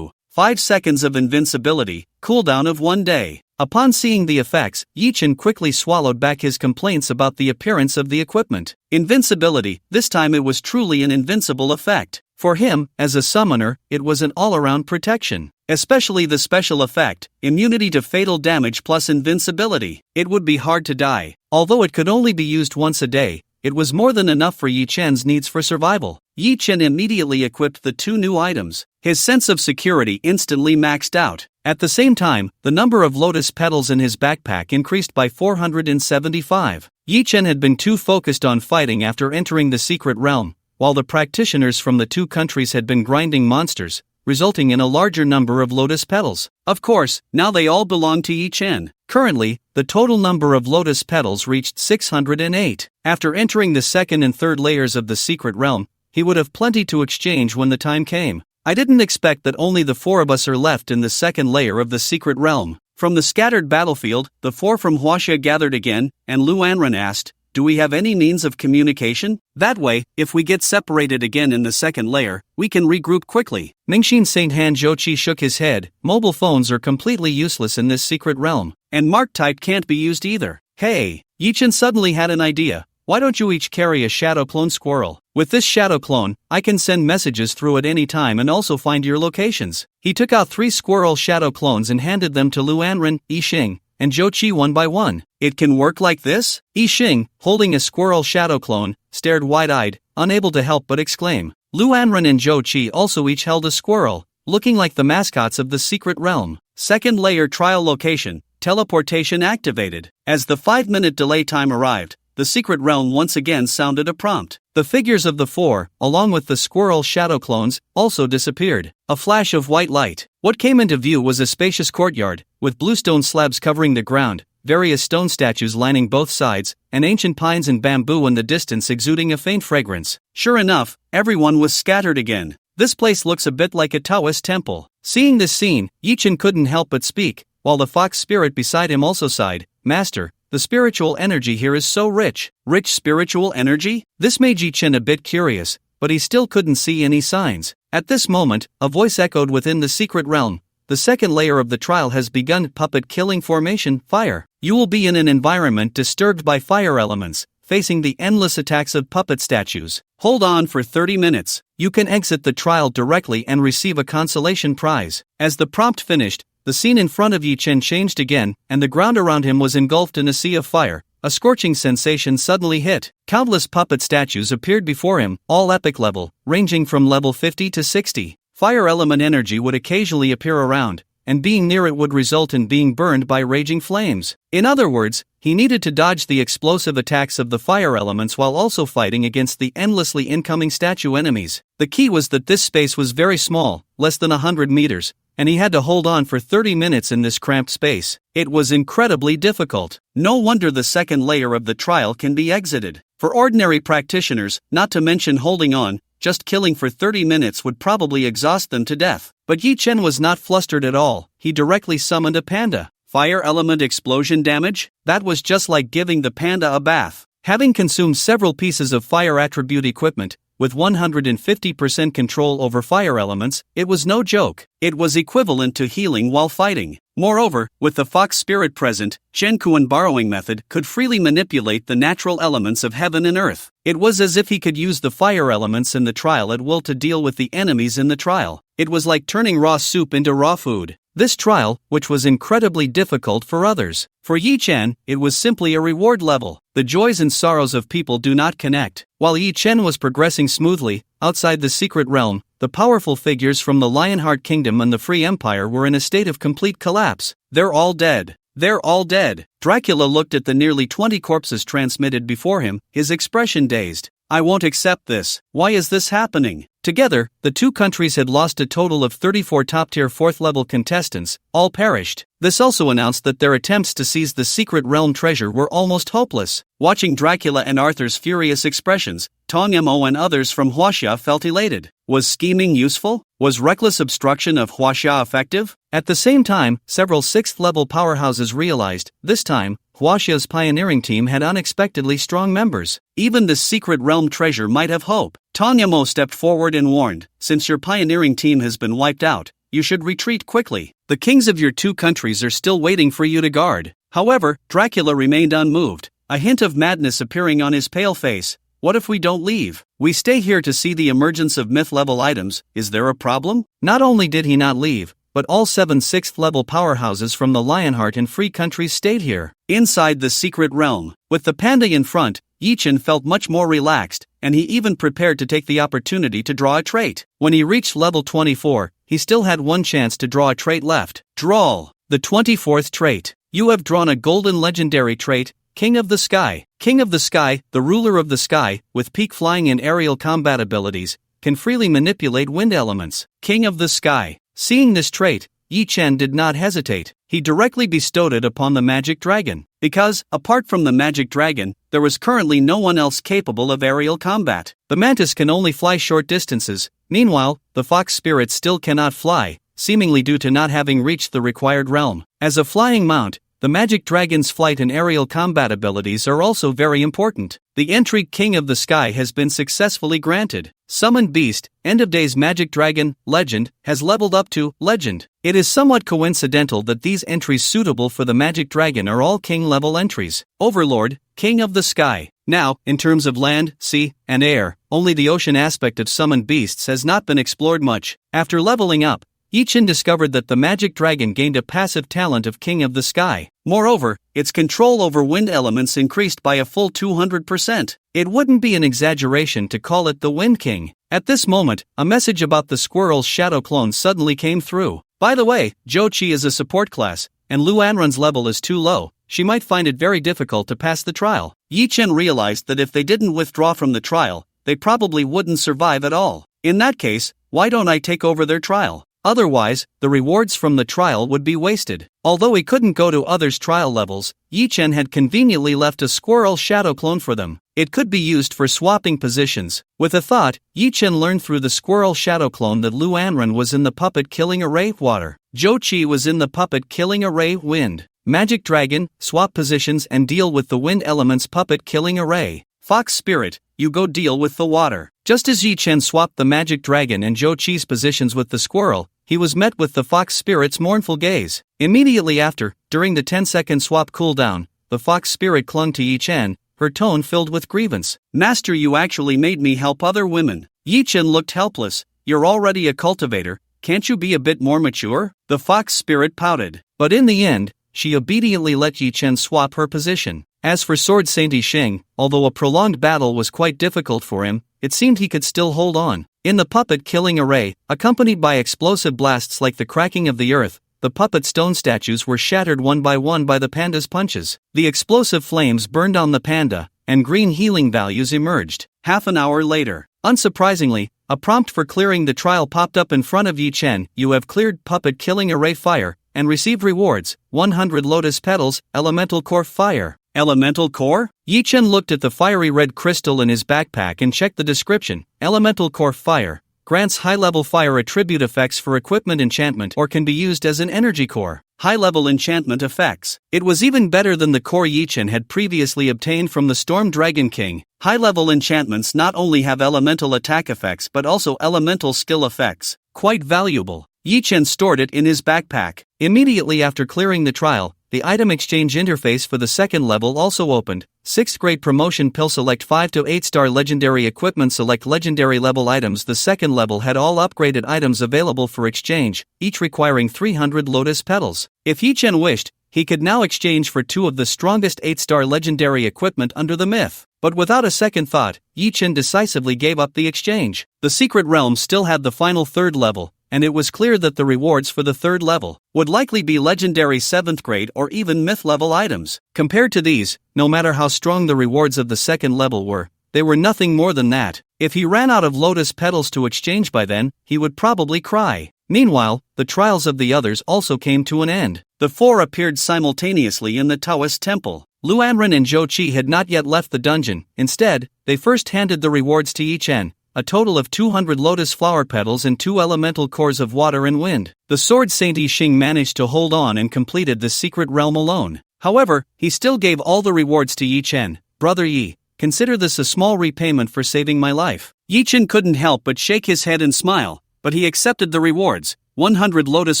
5 seconds of invincibility, cooldown of 1 day. Upon seeing the effects, Yi-Chin quickly swallowed back his complaints about the appearance of the equipment. Invincibility, this time it was truly an invincible effect. For him, as a summoner, it was an all-around protection. Especially the special effect, immunity to fatal damage plus invincibility. It would be hard to die. Although it could only be used once a day, it was more than enough for Yi-Chen's needs for survival. Yi-Chen immediately equipped the 2 new items. His sense of security instantly maxed out. At the same time, the number of lotus petals in his backpack increased by 475. Yi-Chen had been too focused on fighting after entering the secret realm, while the practitioners from the 2 countries had been grinding monsters, resulting in a larger number of lotus petals. Of course, now they all belong to Yi-Chen. Currently, the total number of lotus petals reached 608. After entering the 2nd and 3rd layers of the secret realm, he would have plenty to exchange when the time came. I didn't expect that only the 4 of us are left in the 2nd layer of the secret realm. From the scattered battlefield, the 4 from Huaxia gathered again, and Lu Anren asked, "Do we have any means of communication? That way, if we get separated again in the 2nd layer, we can regroup quickly." Mingxin Saint Han Zhouqi shook his head. Mobile phones are completely useless in this secret realm, and mark type can't be used either. Hey, Yi-Chen suddenly had an idea. Why don't you each carry a shadow clone squirrel? With this shadow clone, I can send messages through at any time and also find your locations. He took out 3 squirrel shadow clones and handed them to Lu Anren, Yi Xing, and Zhouqi one by one. It can work like this? Yi Xing, holding a squirrel shadow clone, stared wide-eyed, unable to help but exclaim. Lu Anren and Zhouqi also each held a squirrel, looking like the mascots of the secret realm. 2nd layer trial location, teleportation activated. As the 5-minute delay time arrived, the secret realm once again sounded a prompt. The figures of the 4, along with the squirrel shadow clones, also disappeared. A flash of white light. What came into view was a spacious courtyard, with bluestone slabs covering the ground, various stone statues lining both sides, and ancient pines and bamboo in the distance exuding a faint fragrance. Sure enough, everyone was scattered again. This place looks a bit like a Taoist temple. Seeing this scene, Yi-Chen couldn't help but speak, while the fox spirit beside him also sighed. "Master, the spiritual energy here is so rich." Rich spiritual energy? This made Yi-Chen a bit curious, but he still couldn't see any signs. At this moment, a voice echoed within the secret realm. "The 2nd layer of the trial has begun. Puppet killing formation, fire. You will be in an environment disturbed by fire elements, facing the endless attacks of puppet statues. Hold on for 30 minutes. You can exit the trial directly and receive a consolation prize." As the prompt finished, the scene in front of Yi-Chen changed again, and the ground around him was engulfed in a sea of fire. A scorching sensation suddenly hit. Countless puppet statues appeared before him, all epic level, ranging from level 50 to 60. Fire element energy would occasionally appear around, and being near it would result in being burned by raging flames. In other words, he needed to dodge the explosive attacks of the fire elements while also fighting against the endlessly incoming statue enemies. The key was that this space was very small, less than 100 meters, and he had to hold on for 30 minutes in this cramped space. It was incredibly difficult. No wonder the 2nd layer of the trial can be exited. For ordinary practitioners, not to mention holding on, just killing for 30 minutes would probably exhaust them to death. But Yi-Chen was not flustered at all. He directly summoned a panda. Fire element explosion damage? That was just like giving the panda a bath. Having consumed several pieces of fire attribute equipment, with 150% control over fire elements, it was no joke. It was equivalent to healing while fighting. Moreover, with the fox spirit present, Shenkuan borrowing method could freely manipulate the natural elements of heaven and earth. It was as if he could use the fire elements in the trial at will to deal with the enemies in the trial. It was like turning raw soup into raw food. This trial, which was incredibly difficult for others. For Yi-Chen, it was simply a reward level. The joys and sorrows of people do not connect. While Yi-Chen was progressing smoothly, outside the secret realm, the powerful figures from the Lionheart Kingdom and the Free Empire were in a state of complete collapse. "They're all dead. They're all dead." Dracula looked at the nearly 20 corpses transmitted before him, his expression dazed. "I won't accept this. Why is this happening? Together, the two countries had lost a total of 34 top-tier 4th-level contestants, all perished. This also announced that their attempts to seize the secret realm treasure were almost hopeless. Watching Dracula and Arthur's furious expressions, Tong Mo and others from Huaxia felt elated. Was scheming useful? Was reckless obstruction of Huaxia effective? At the same time, several 6th-level powerhouses realized, this time, Huaxia's pioneering team had unexpectedly strong members. Even the secret realm treasure might have hope. Tong Mo stepped forward and warned, since your pioneering team has been wiped out, you should retreat quickly. The kings of your two countries are still waiting for you to guard. However, Dracula remained unmoved, a hint of madness appearing on his pale face. What if we don't leave? We stay here to see the emergence of myth-level items, is there a problem? Not only did he not leave, but all 7 6th-level powerhouses from the Lionheart and Free countries stayed here. Inside the secret realm, with the panda in front, Yi Chen felt much more relaxed, and he even prepared to take the opportunity to draw a trait. When he reached level 24, he still had one chance to draw a trait left. Draw! The 24th trait. You have drawn a golden legendary trait, King of the Sky. King of the Sky, the ruler of the sky, with peak flying and aerial combat abilities, can freely manipulate wind elements. King of the Sky. Seeing this trait, Yi Chen did not hesitate. He directly bestowed it upon the magic dragon. Because, apart from the magic dragon, there was currently no one else capable of aerial combat. The mantis can only fly short distances. Meanwhile, the fox spirit still cannot fly, seemingly due to not having reached the required realm. As a flying mount, the magic dragon's flight and aerial combat abilities are also very important. The entry King of the Sky has been successfully granted. Summoned Beast, End of Days Magic Dragon, Legend, has leveled up to Legend. It is somewhat coincidental that these entries suitable for the Magic Dragon are all King level entries. Overlord, King of the Sky. Now, in terms of land, sea, and air, only the ocean aspect of Summoned Beasts has not been explored much. After leveling up, Yi Chen discovered that the magic dragon gained a passive talent of King of the Sky. Moreover, its control over wind elements increased by a full 200%. It wouldn't be an exaggeration to call it the Wind King. At this moment, a message about the squirrel's shadow clone suddenly came through. By the way, Zhou Qi is a support class, and Lu Anren's level is too low. She might find it very difficult to pass the trial. Yi Chen realized that if they didn't withdraw from the trial, they probably wouldn't survive at all. In that case, why don't I take over their trial? Otherwise, the rewards from the trial would be wasted. Although he couldn't go to others' trial levels, Yi Chen had conveniently left a squirrel shadow clone for them. It could be used for swapping positions. With a thought, Yi Chen learned through the squirrel shadow clone that Lu Anren was in the puppet killing array water. Zhou Qi was in the puppet killing array wind. Magic Dragon, swap positions and deal with the wind element's puppet killing array. Fox Spirit, you go deal with the water. Just as Yi Chen swapped the magic dragon and Zhou Qi's positions with the squirrel, he was met with the fox spirit's mournful gaze. Immediately after, during the 10-second swap cooldown, the fox spirit clung to Yi Chen, her tone filled with grievance. Master, you actually made me help other women. Yi Chen looked helpless. You're already a cultivator, can't you be a bit more mature? The fox spirit pouted. But in the end, she obediently let Yi Chen swap her position. As for Sword Saint Yixing, although a prolonged battle was quite difficult for him, it seemed he could still hold on. In the puppet killing array, accompanied by explosive blasts like the cracking of the earth, the puppet stone statues were shattered one by the panda's punches. The explosive flames burned on the panda, and green healing values emerged. Half an hour later, unsurprisingly, a prompt for clearing the trial popped up in front of Yi Chen. You have cleared puppet killing array fire, and received rewards, 100 lotus petals, elemental core fire. Elemental core? Yi Chen looked at the fiery red crystal in his backpack and checked the description. Elemental core fire grants high-level fire attribute effects for equipment enchantment or can be used as an energy core. High-level enchantment effects. It was even better than the core Yi Chen had previously obtained from the Storm Dragon King. High-level enchantments not only have elemental attack effects but also elemental skill effects. Quite valuable. Yi Chen stored it in his backpack. Immediately after clearing the trial, the item exchange interface for the second level also opened. 6th grade promotion pill, select 5 to 8 star legendary equipment, select legendary level items. The second level had all upgraded items available for exchange, each requiring 300 lotus petals. If Yi Chen wished, he could now exchange for 2 of the strongest 8-star legendary equipment under the myth. But without a second thought, Yi Chen decisively gave up the exchange. The secret realm still had the final 3rd level, and it was clear that the rewards for the 3rd level would likely be legendary 7th grade or even myth level items. Compared to these, no matter how strong the rewards of the 2nd level were, they were nothing more than that. If he ran out of lotus petals to exchange by then, he would probably cry. Meanwhile, the trials of the others also came to an end. The four appeared simultaneously in the Taoist temple. Luanren and Zhou Qi had not yet left the dungeon. Instead, they first handed the rewards to Yi Chen, a total of 200 lotus flower petals and 2 elemental cores of water and wind. The sword Saint Yi Xing managed to hold on and completed the secret realm alone. However, he still gave all the rewards to Yi Chen. Brother Yi, consider this a small repayment for saving my life. Yi Chen couldn't help but shake his head and smile, but he accepted the rewards, 100 lotus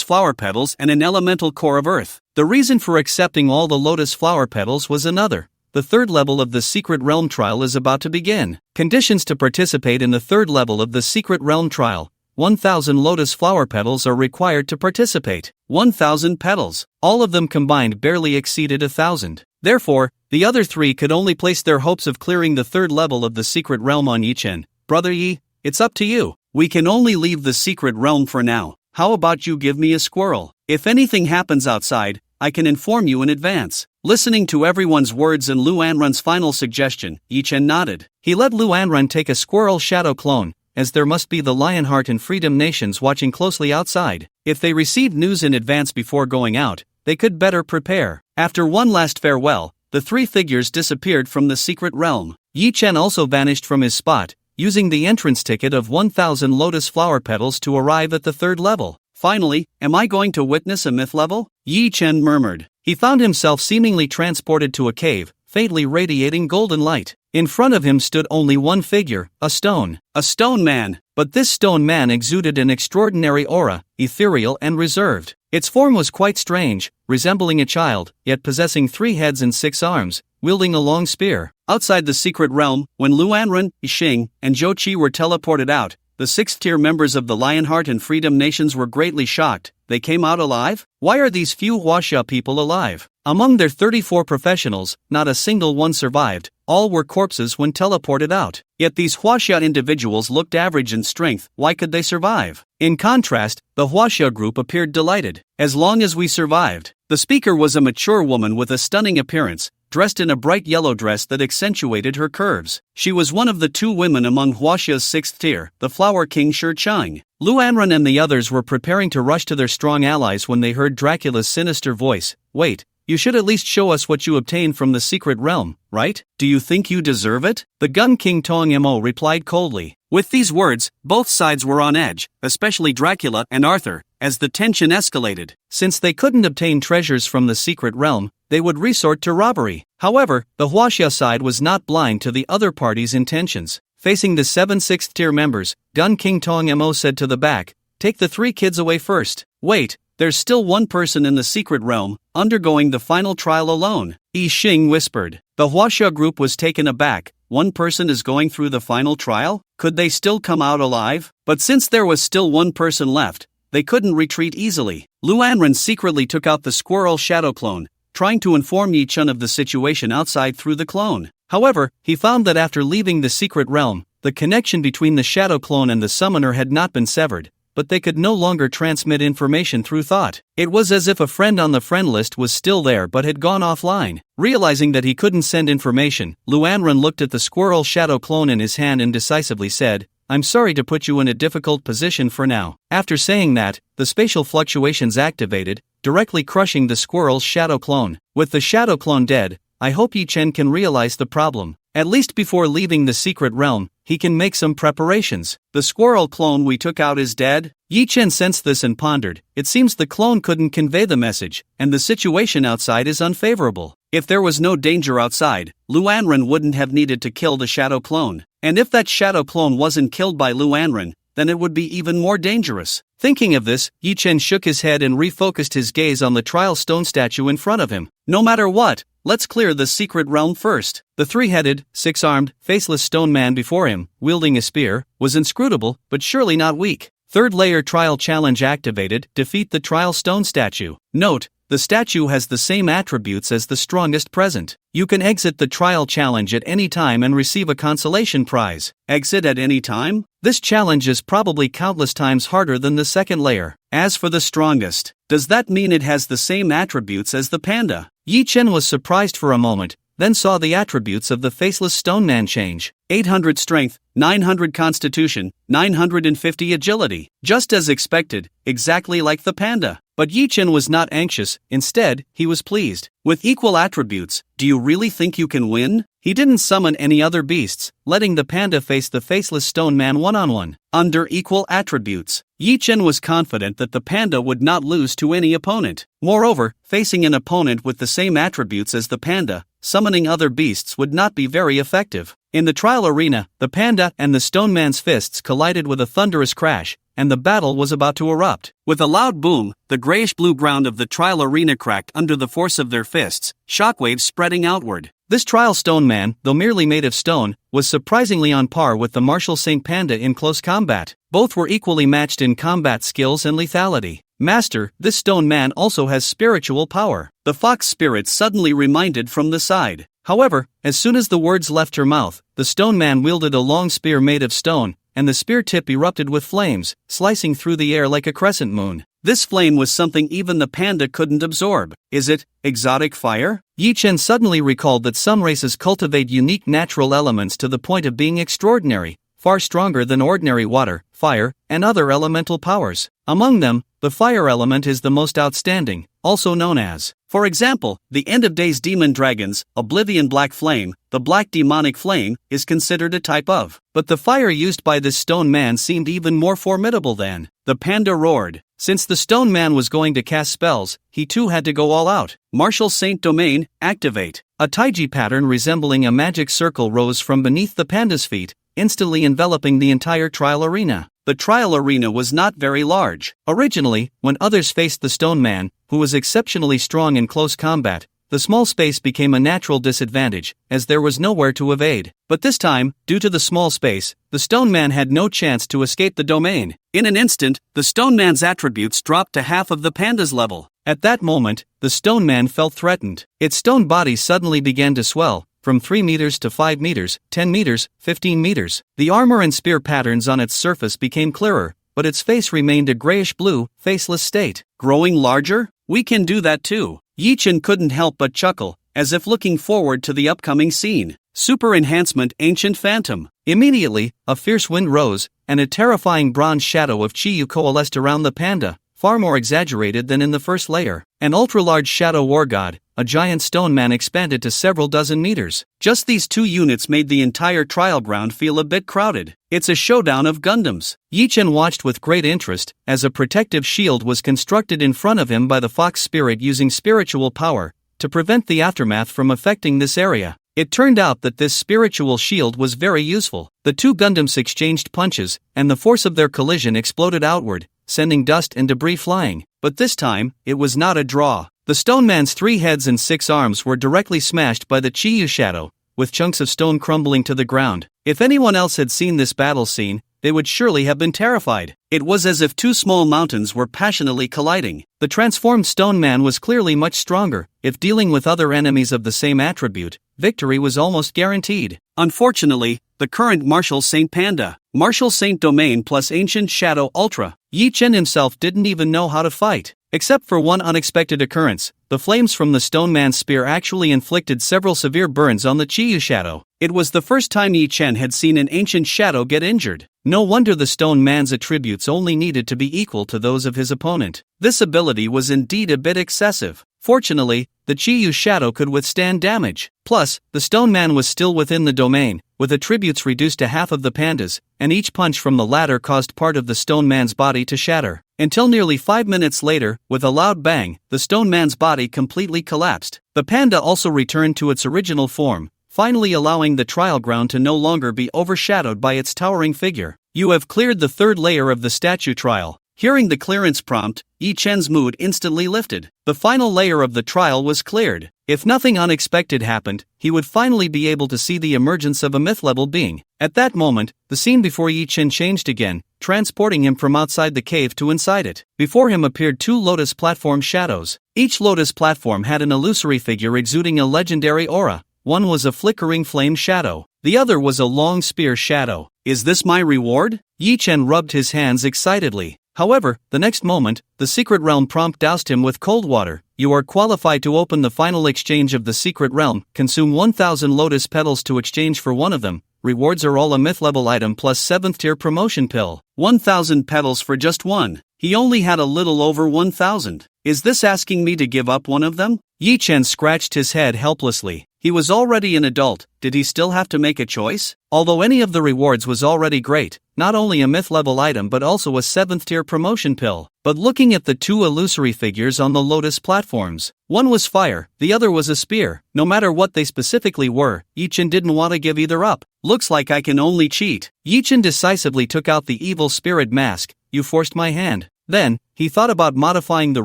flower petals and an elemental core of earth. The reason for accepting all the lotus flower petals was another. The third level of the Secret Realm trial is about to begin. Conditions to participate in the third level of the Secret Realm trial. 1,000 lotus flower petals are required to participate. 1,000 petals, all of them combined barely exceeded 1,000. Therefore, the other three could only place their hopes of clearing the third level of the Secret Realm on Yi Chen. Brother Yi, it's up to you. We can only leave the Secret Realm for now. How about you give me a squirrel? If anything happens outside, I can inform you in advance. Listening to everyone's words and Luanren's final suggestion, Yi Chen nodded. He let Luanren take a squirrel shadow clone, as there must be the Lionheart and Freedom nations watching closely outside. If they received news in advance before going out, they could better prepare. After one last farewell, the three figures disappeared from the secret realm. Yi Chen also vanished from his spot, using the entrance ticket of 1,000 lotus flower petals to arrive at the third level. Finally, am I going to witness a myth level? Yi Chen murmured. He found himself seemingly transported to a cave, faintly radiating golden light. In front of him stood only one figure, a stone. A stone man, but this stone man exuded an extraordinary aura, ethereal and reserved. Its form was quite strange, resembling a child, yet possessing 3 heads and 6 arms, wielding a long spear. Outside the secret realm, when Luanren, Yixing, and Zhou Qi were teleported out, the 6th-tier members of the Lionheart and Freedom nations were greatly shocked. They came out alive? Why are these few Huaxia people alive? Among their 34 professionals, not a single one survived. All were corpses when teleported out. Yet these Huaxia individuals looked average in strength. Why could they survive? In contrast, the Huaxia group appeared delighted. As long as we survived. The speaker was a mature woman with a stunning appearance, dressed in a bright yellow dress that accentuated her curves. She was one of the 2 women among Huaxia's 6th tier, the Flower King Shi Chang. Luanren and the others were preparing to rush to their strong allies when they heard Dracula's sinister voice. Wait, you should at least show us what you obtained from the secret realm, right? Do you think you deserve it? The Gun King Tong Mo replied coldly. With these words, both sides were on edge, especially Dracula and Arthur, as the tension escalated. Since they couldn't obtain treasures from the secret realm, they would resort to robbery. However, the Huaxia side was not blind to the other party's intentions. Facing the 7 6th-tier members, Gun King Tong Mo said to the back, "Take the 3 kids away first. Wait, there's still one person in the secret realm, undergoing the final trial alone." Yi Xing whispered. The Huaxia group was taken aback. One person is going through the final trial? Could they still come out alive? But since there was still one person left, they couldn't retreat easily. Luanren secretly took out the squirrel shadow clone, trying to inform Yi Chen of the situation outside through the clone. However, he found that after leaving the secret realm, the connection between the shadow clone and the summoner had not been severed, but they could no longer transmit information through thought. It was as if a friend on the friend list was still there but had gone offline. Realizing that he couldn't send information, Luanren looked at the squirrel shadow clone in his hand and decisively said, "I'm sorry to put you in a difficult position for now." After saying that, the spatial fluctuations activated, directly crushing the squirrel's shadow clone. With the shadow clone dead, I hope Yi Chen can realize the problem. At least before leaving the secret realm, he can make some preparations. The squirrel clone we took out is dead? Yi Chen sensed this and pondered. It seems the clone couldn't convey the message, and the situation outside is unfavorable. If there was no danger outside, Luanren wouldn't have needed to kill the shadow clone. And if that shadow clone wasn't killed by Luanren, then it would be even more dangerous. Thinking of this, Yi Chen shook his head and refocused his gaze on the trial stone statue in front of him. No matter what, let's clear the secret realm first. The 3-headed, 6-armed, faceless stone man before him, wielding a spear, was inscrutable, but surely not weak. Third layer trial challenge activated, defeat the trial stone statue. Note, the statue has the same attributes as the strongest present. You can exit the trial challenge at any time and receive a consolation prize. Exit at any time? This challenge is probably countless times harder than the second layer. As for the strongest, does that mean it has the same attributes as the panda? Yi Chen was surprised for a moment, then saw the attributes of the faceless stone man change. 800 strength, 900 constitution, 950 agility. Just as expected, exactly like the panda. But Yi Chen was not anxious, instead, he was pleased. With equal attributes, do you really think you can win? He didn't summon any other beasts, letting the panda face the faceless stone man one-on-one. Under equal attributes, Yi Chen was confident that the panda would not lose to any opponent. Moreover, facing an opponent with the same attributes as the panda, summoning other beasts would not be very effective. In the trial arena, the panda and the stone man's fists collided with a thunderous crash, and the battle was about to erupt. With a loud boom, the grayish-blue ground of the trial arena cracked under the force of their fists, shockwaves spreading outward. This trial stone man, though merely made of stone, was surprisingly on par with the martial Saint Panda in close combat. Both were equally matched in combat skills and lethality. Master, this stone man also has spiritual power. The fox spirit suddenly reminded from the side. However, as soon as the words left her mouth, the stone man wielded a long spear made of stone, and the spear tip erupted with flames, slicing through the air like a crescent moon. This flame was something even the panda couldn't absorb. Is it exotic fire? Yi Chen suddenly recalled that some races cultivate unique natural elements to the point of being extraordinary, far stronger than ordinary water, fire, and other elemental powers. Among them, the fire element is the most outstanding, also known as, for example, the End of Days demon dragons, Oblivion Black Flame, the Black Demonic Flame, is considered a type of. But the fire used by this stone man seemed even more formidable than. The panda roared. Since the stone man was going to cast spells, he too had to go all out. Martial Saint Domain, activate. A taiji pattern resembling a magic circle rose from beneath the panda's feet, instantly enveloping the entire trial arena. The trial arena was not very large. Originally, when others faced the stone man, who was exceptionally strong in close combat, the small space became a natural disadvantage, as there was nowhere to evade. But this time, due to the small space, the stone man had no chance to escape the domain. In an instant, the stone man's attributes dropped to half of the panda's level. At that moment, the stone man felt threatened. Its stone body suddenly began to swell, from 3 meters to 5 meters, 10 meters, 15 meters. The armor and spear patterns on its surface became clearer, but its face remained a grayish-blue, faceless state. Growing larger? We can do that too. Yi Chen couldn't help but chuckle, as if looking forward to the upcoming scene. Super Enhancement Ancient Phantom. Immediately, a fierce wind rose, and a terrifying bronze shadow of Chiyu coalesced around the panda, far more exaggerated than in the first layer. An ultra-large shadow war god, a giant stone man, expanded to several dozen meters. Just these two units made the entire trial ground feel a bit crowded. It's a showdown of Gundams. Yi Chen watched with great interest, as a protective shield was constructed in front of him by the fox spirit using spiritual power, to prevent the aftermath from affecting this area. It turned out that this spiritual shield was very useful. The two Gundams exchanged punches, and the force of their collision exploded outward, sending dust and debris flying. But this time, it was not a draw. The stone man's 3 heads and 6 arms were directly smashed by the Chiyu shadow, with chunks of stone crumbling to the ground. If anyone else had seen this battle scene, they would surely have been terrified. It was as if 2 small mountains were passionately colliding. The transformed stone man was clearly much stronger. If dealing with other enemies of the same attribute, victory was almost guaranteed. Unfortunately, the current Martial Saint Panda, Martial Saint Domain plus Ancient Shadow Ultra, Yi Chen himself didn't even know how to fight. Except for one unexpected occurrence, the flames from the stone man's spear actually inflicted several severe burns on the Chiyu shadow. It was the first time Yi Chen had seen an ancient shadow get injured. No wonder the stone man's attributes only needed to be equal to those of his opponent. This ability was indeed a bit excessive. Fortunately, the Chiyu shadow could withstand damage. Plus, the stone man was still within the domain, with attributes reduced to half of the pandas, and each punch from the latter caused part of the stone man's body to shatter. Until nearly 5 minutes later, with a loud bang, the stone man's body completely collapsed. The panda also returned to its original form, finally allowing the trial ground to no longer be overshadowed by its towering figure. You have cleared the 3rd layer of the statue trial. Hearing the clearance prompt, Yi Chen's mood instantly lifted. The final layer of the trial was cleared. If nothing unexpected happened, he would finally be able to see the emergence of a myth-level being. At that moment, the scene before Yi Chen changed again, transporting him from outside the cave to inside it. Before him appeared 2 lotus platform shadows. Each lotus platform had an illusory figure exuding a legendary aura. One was a flickering flame shadow. The other was a long spear shadow. Is this my reward? Yi Chen rubbed his hands excitedly. However, the next moment, the secret realm prompt doused him with cold water. You are qualified to open the final exchange of the secret realm. Consume 1000 lotus petals to exchange for one of them. Rewards are all a myth level item plus 7th tier promotion pill. 1000 petals for just one. He only had a little over 1000. Is this asking me to give up one of them? Yi Chen scratched his head helplessly. He was already an adult, did he still have to make a choice? Although any of the rewards was already great, not only a myth level item but also a 7th tier promotion pill. But looking at the two illusory figures on the lotus platforms, one was fire, the other was a spear. No matter what they specifically were, Yi Chen didn't want to give either up. Looks like I can only cheat. Yi Chen decisively took out the evil spirit mask. You forced my hand. Then, he thought about modifying the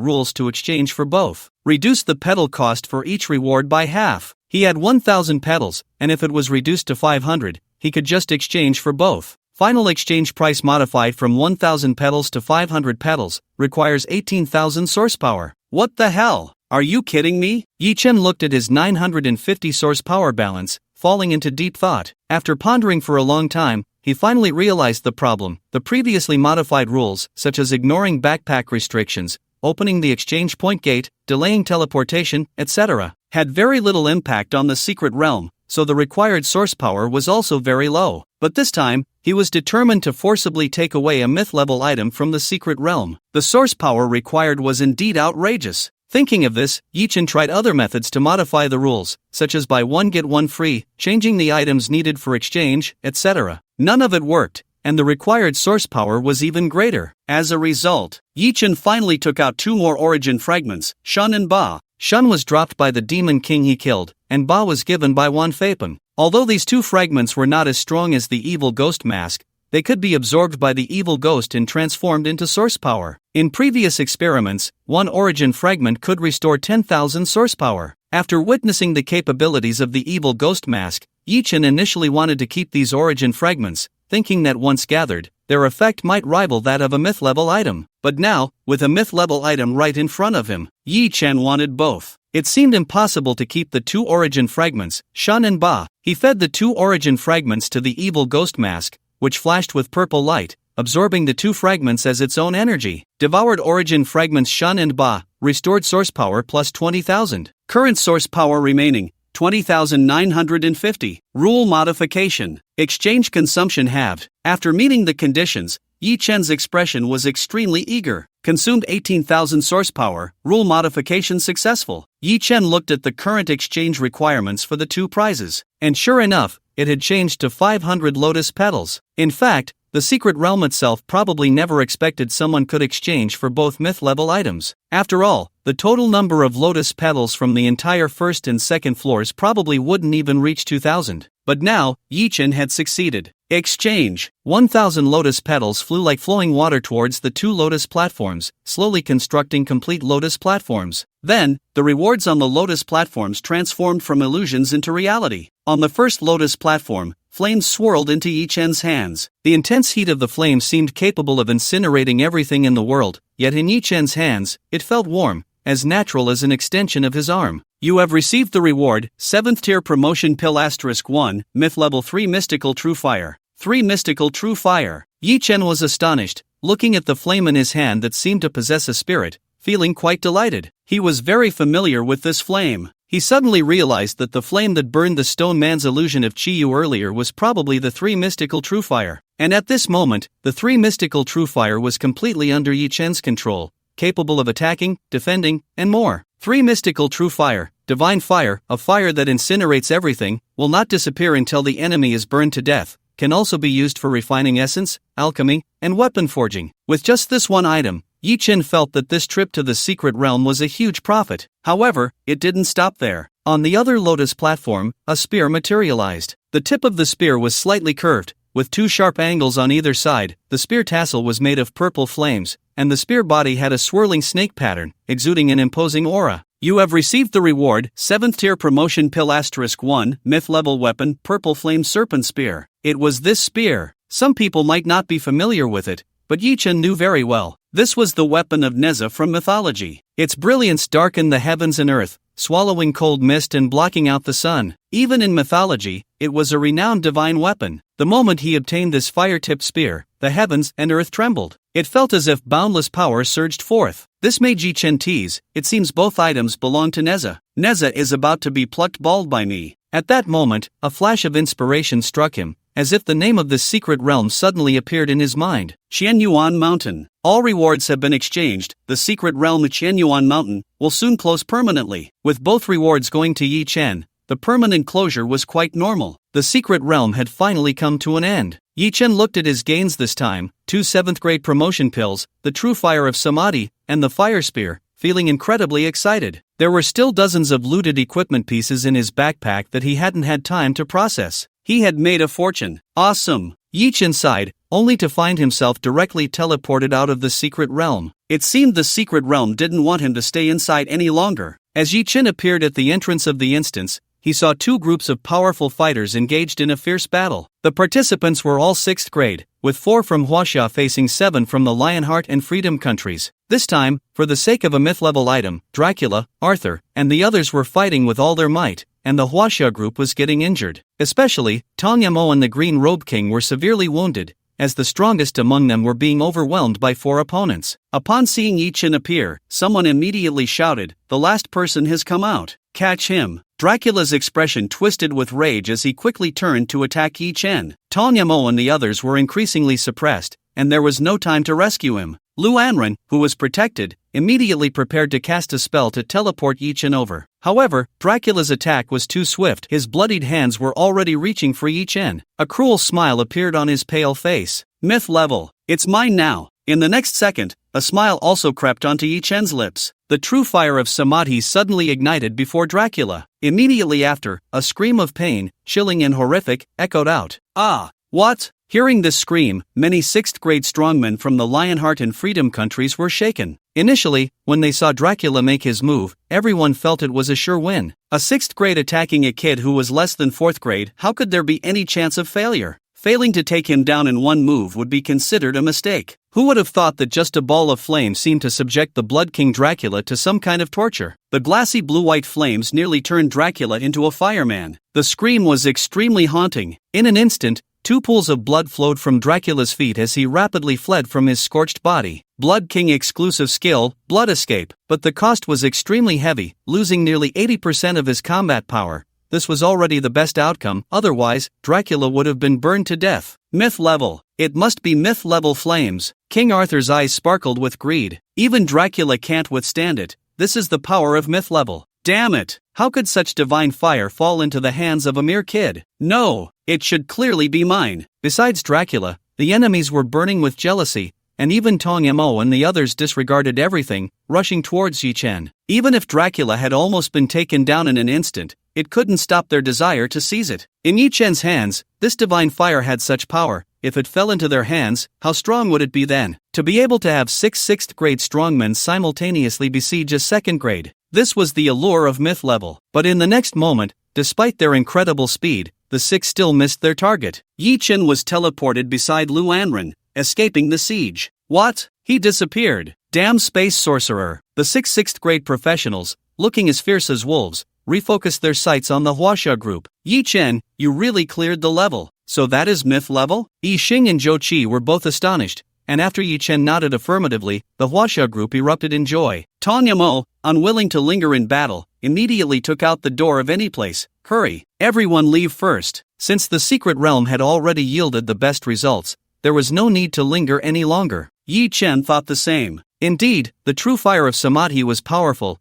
rules to exchange for both. Reduce the petal cost for each reward by half. He had 1000 petals, and if it was reduced to 500, he could just exchange for both. Final exchange price modified from 1000 petals to 500 petals, requires 18,000 source power. What the hell? Are you kidding me? Yi Chen looked at his 950 source power balance, falling into deep thought. After pondering for a long time, he finally realized the problem. The previously modified rules, such as ignoring backpack restrictions, opening the exchange point gate, delaying teleportation, etc., had very little impact on the secret realm, so the required source power was also very low. But this time, he was determined to forcibly take away a myth level item from the secret realm. The source power required was indeed outrageous. Thinking of this, Yi Chen tried other methods to modify the rules, such as buy one get one free, changing the items needed for exchange, etc. None of it worked, and the required source power was even greater. As a result, Yi Chen finally took out two more origin fragments, Shun and Ba. Shun was dropped by the demon king he killed, and Ba was given by Wan Feipen. Although these two fragments were not as strong as the evil ghost mask, they could be absorbed by the evil ghost and transformed into source power. In previous experiments, one origin fragment could restore 10,000 source power. After witnessing the capabilities of the evil ghost mask, Yi Chen initially wanted to keep these origin fragments, thinking that once gathered, their effect might rival that of a myth level item. But now, with a myth level item right in front of him, Yi Chen wanted both. It seemed impossible to keep the two origin fragments, Shun and Ba. He fed the two origin fragments to the evil ghost mask, which flashed with purple light, absorbing the two fragments as its own energy. Devoured origin fragments Shun and Ba, restored source power plus 20,000. Current source power remaining, 20,950. Rule modification. Exchange consumption halved. After meeting the conditions, Yi Chen's expression was extremely eager. Consumed 18,000 source power, rule modification successful. Yi Chen looked at the current exchange requirements for the two prizes, and sure enough, it had changed to 500 lotus petals. In fact, the secret realm itself probably never expected someone could exchange for both myth level items. After all, the total number of lotus petals from the entire first and second floors probably wouldn't even reach 2,000. But now, Yi Chen had succeeded. Exchange. 1,000 lotus petals flew like flowing water towards the two lotus platforms, slowly constructing complete lotus platforms. Then, the rewards on the lotus platforms transformed from illusions into reality. On the first lotus platform, flames swirled into Yi Chen's hands. The intense heat of the flames seemed capable of incinerating everything in the world, yet in Yi Chen's hands, it felt warm, as natural as an extension of his arm. You have received the reward, 7th tier promotion pill *1, myth level 3 mystical true fire. 3 mystical true fire. Yi Chen was astonished, looking at the flame in his hand that seemed to possess a spirit, feeling quite delighted. He was very familiar with this flame. He suddenly realized that the flame that burned the stone man's illusion of Chi-Yu earlier was probably the 3 mystical true fire. And at this moment, the 3 mystical true fire was completely under Yi Chen's control, capable of attacking, defending, and more. 3 mystical true fire, divine fire, a fire that incinerates everything, will not disappear until the enemy is burned to death, can also be used for refining essence, alchemy, and weapon forging. With just this one item, Yi Chen felt that this trip to the secret realm was a huge profit. However, it didn't stop there. On the other lotus platform, a spear materialized. The tip of the spear was slightly curved, with 2 sharp angles on either side. The spear tassel was made of purple flames, and the spear body had a swirling snake pattern, exuding an imposing aura. You have received the reward, 7th tier promotion pill *1, myth level weapon, purple flame serpent spear. It was this spear. Some people might not be familiar with it, but Yi Chen knew very well. This was the weapon of Neza from mythology. Its brilliance darkened the heavens and earth, swallowing cold mist and blocking out the sun. Even in mythology, it was a renowned divine weapon. The moment he obtained this fire-tipped spear, the heavens and earth trembled. It felt as if boundless power surged forth. This made Yi-Chen tease, "It seems both items belong to Neza. Neza is about to be plucked bald by me." At that moment, a flash of inspiration struck him, as if the name of this secret realm suddenly appeared in his mind. Qianyuan Mountain. All rewards have been exchanged. The secret realm Qianyuan Mountain will soon close permanently. With both rewards going to Yi-Chen, the permanent closure was quite normal. The secret realm had finally come to an end. Yi-Chen looked at his gains this time, 2 7th grade promotion pills, the true fire of Samadhi, and the fire spear, feeling incredibly excited. There were still dozens of looted equipment pieces in his backpack that he hadn't had time to process. He had made a fortune. Awesome! Yi-Chen sighed, only to find himself directly teleported out of the secret realm. It seemed the secret realm didn't want him to stay inside any longer. As Yi-Chen appeared at the entrance of the instance, he saw 2 groups of powerful fighters engaged in a fierce battle. The participants were all 6th grade, with 4 from Huaxia facing 7 from the Lionheart and Freedom countries. This time, for the sake of a myth-level item, Dracula, Arthur, and the others were fighting with all their might, and the Huaxia group was getting injured. Especially, Tong Yamo and the Green Robe King were severely wounded, as the strongest among them were being overwhelmed by 4 opponents. Upon seeing Yi-Chen appear, someone immediately shouted, "The last person has come out. Catch him." Dracula's expression twisted with rage as he quickly turned to attack Yi-Chen. Tong Yamo and the others were increasingly suppressed, and there was no time to rescue him. Lu Anren, who was protected, immediately prepared to cast a spell to teleport Yi-Chen over. However, Dracula's attack was too swift. His bloodied hands were already reaching for Yi-Chen. A cruel smile appeared on his pale face. "Myth level. It's mine now." In the next second, a smile also crept onto Yi-Chen's lips. The true fire of Samadhi suddenly ignited before Dracula. Immediately after, a scream of pain, chilling and horrific, echoed out. "Ah! What?" Hearing this scream, many 6th grade strongmen from the Lionheart and Freedom countries were shaken. Initially, when they saw Dracula make his move, everyone felt it was a sure win. A 6th grade attacking a kid who was less than 4th grade, how could there be any chance of failure? Failing to take him down in one move would be considered a mistake. Who would have thought that just a ball of flame seemed to subject the Blood King Dracula to some kind of torture? The glassy blue-white flames nearly turned Dracula into a fireman. The scream was extremely haunting. In an instant, 2 pools of blood flowed from Dracula's feet as he rapidly fled from his scorched body. Blood King exclusive skill, Blood Escape, but the cost was extremely heavy, losing nearly 80% of his combat power. This was already the best outcome, otherwise, Dracula would have been burned to death. Myth level. It must be myth level flames. King Arthur's eyes sparkled with greed. Even Dracula can't withstand it. This is the power of myth level. Damn it! How could such divine fire fall into the hands of a mere kid? No! It should clearly be mine. Besides Dracula, the enemies were burning with jealousy, and even Tong Yamo and the others disregarded everything, rushing towards Yi-Chen. Even if Dracula had almost been taken down in an instant, it couldn't stop their desire to seize it. In Yi-Chen's hands, this divine fire had such power. If it fell into their hands, how strong would it be then? To be able to have 6 6th grade strongmen simultaneously besiege a 2nd grade. This was the allure of myth level. But in the next moment, despite their incredible speed, the 6 still missed their target. Yi-Chen was teleported beside Lu Anren, escaping the siege. What? He disappeared. Damn space sorcerer. The 6 6th grade professionals, looking as fierce as wolves, refocused their sights on the Huaxia group. Yi-Chen, you really cleared the level. So that is myth level? Yi Xing and Zhou Qi were both astonished, and after Yi-Chen nodded affirmatively, the Huaxia group erupted in joy. Tong Yamo, unwilling to linger in battle, immediately took out the door of any place. Hurry, everyone leave first. Since the secret realm had already yielded the best results, there was no need to linger any longer. Yi-Chen thought the same. Indeed, the true fire of Samadhi was powerful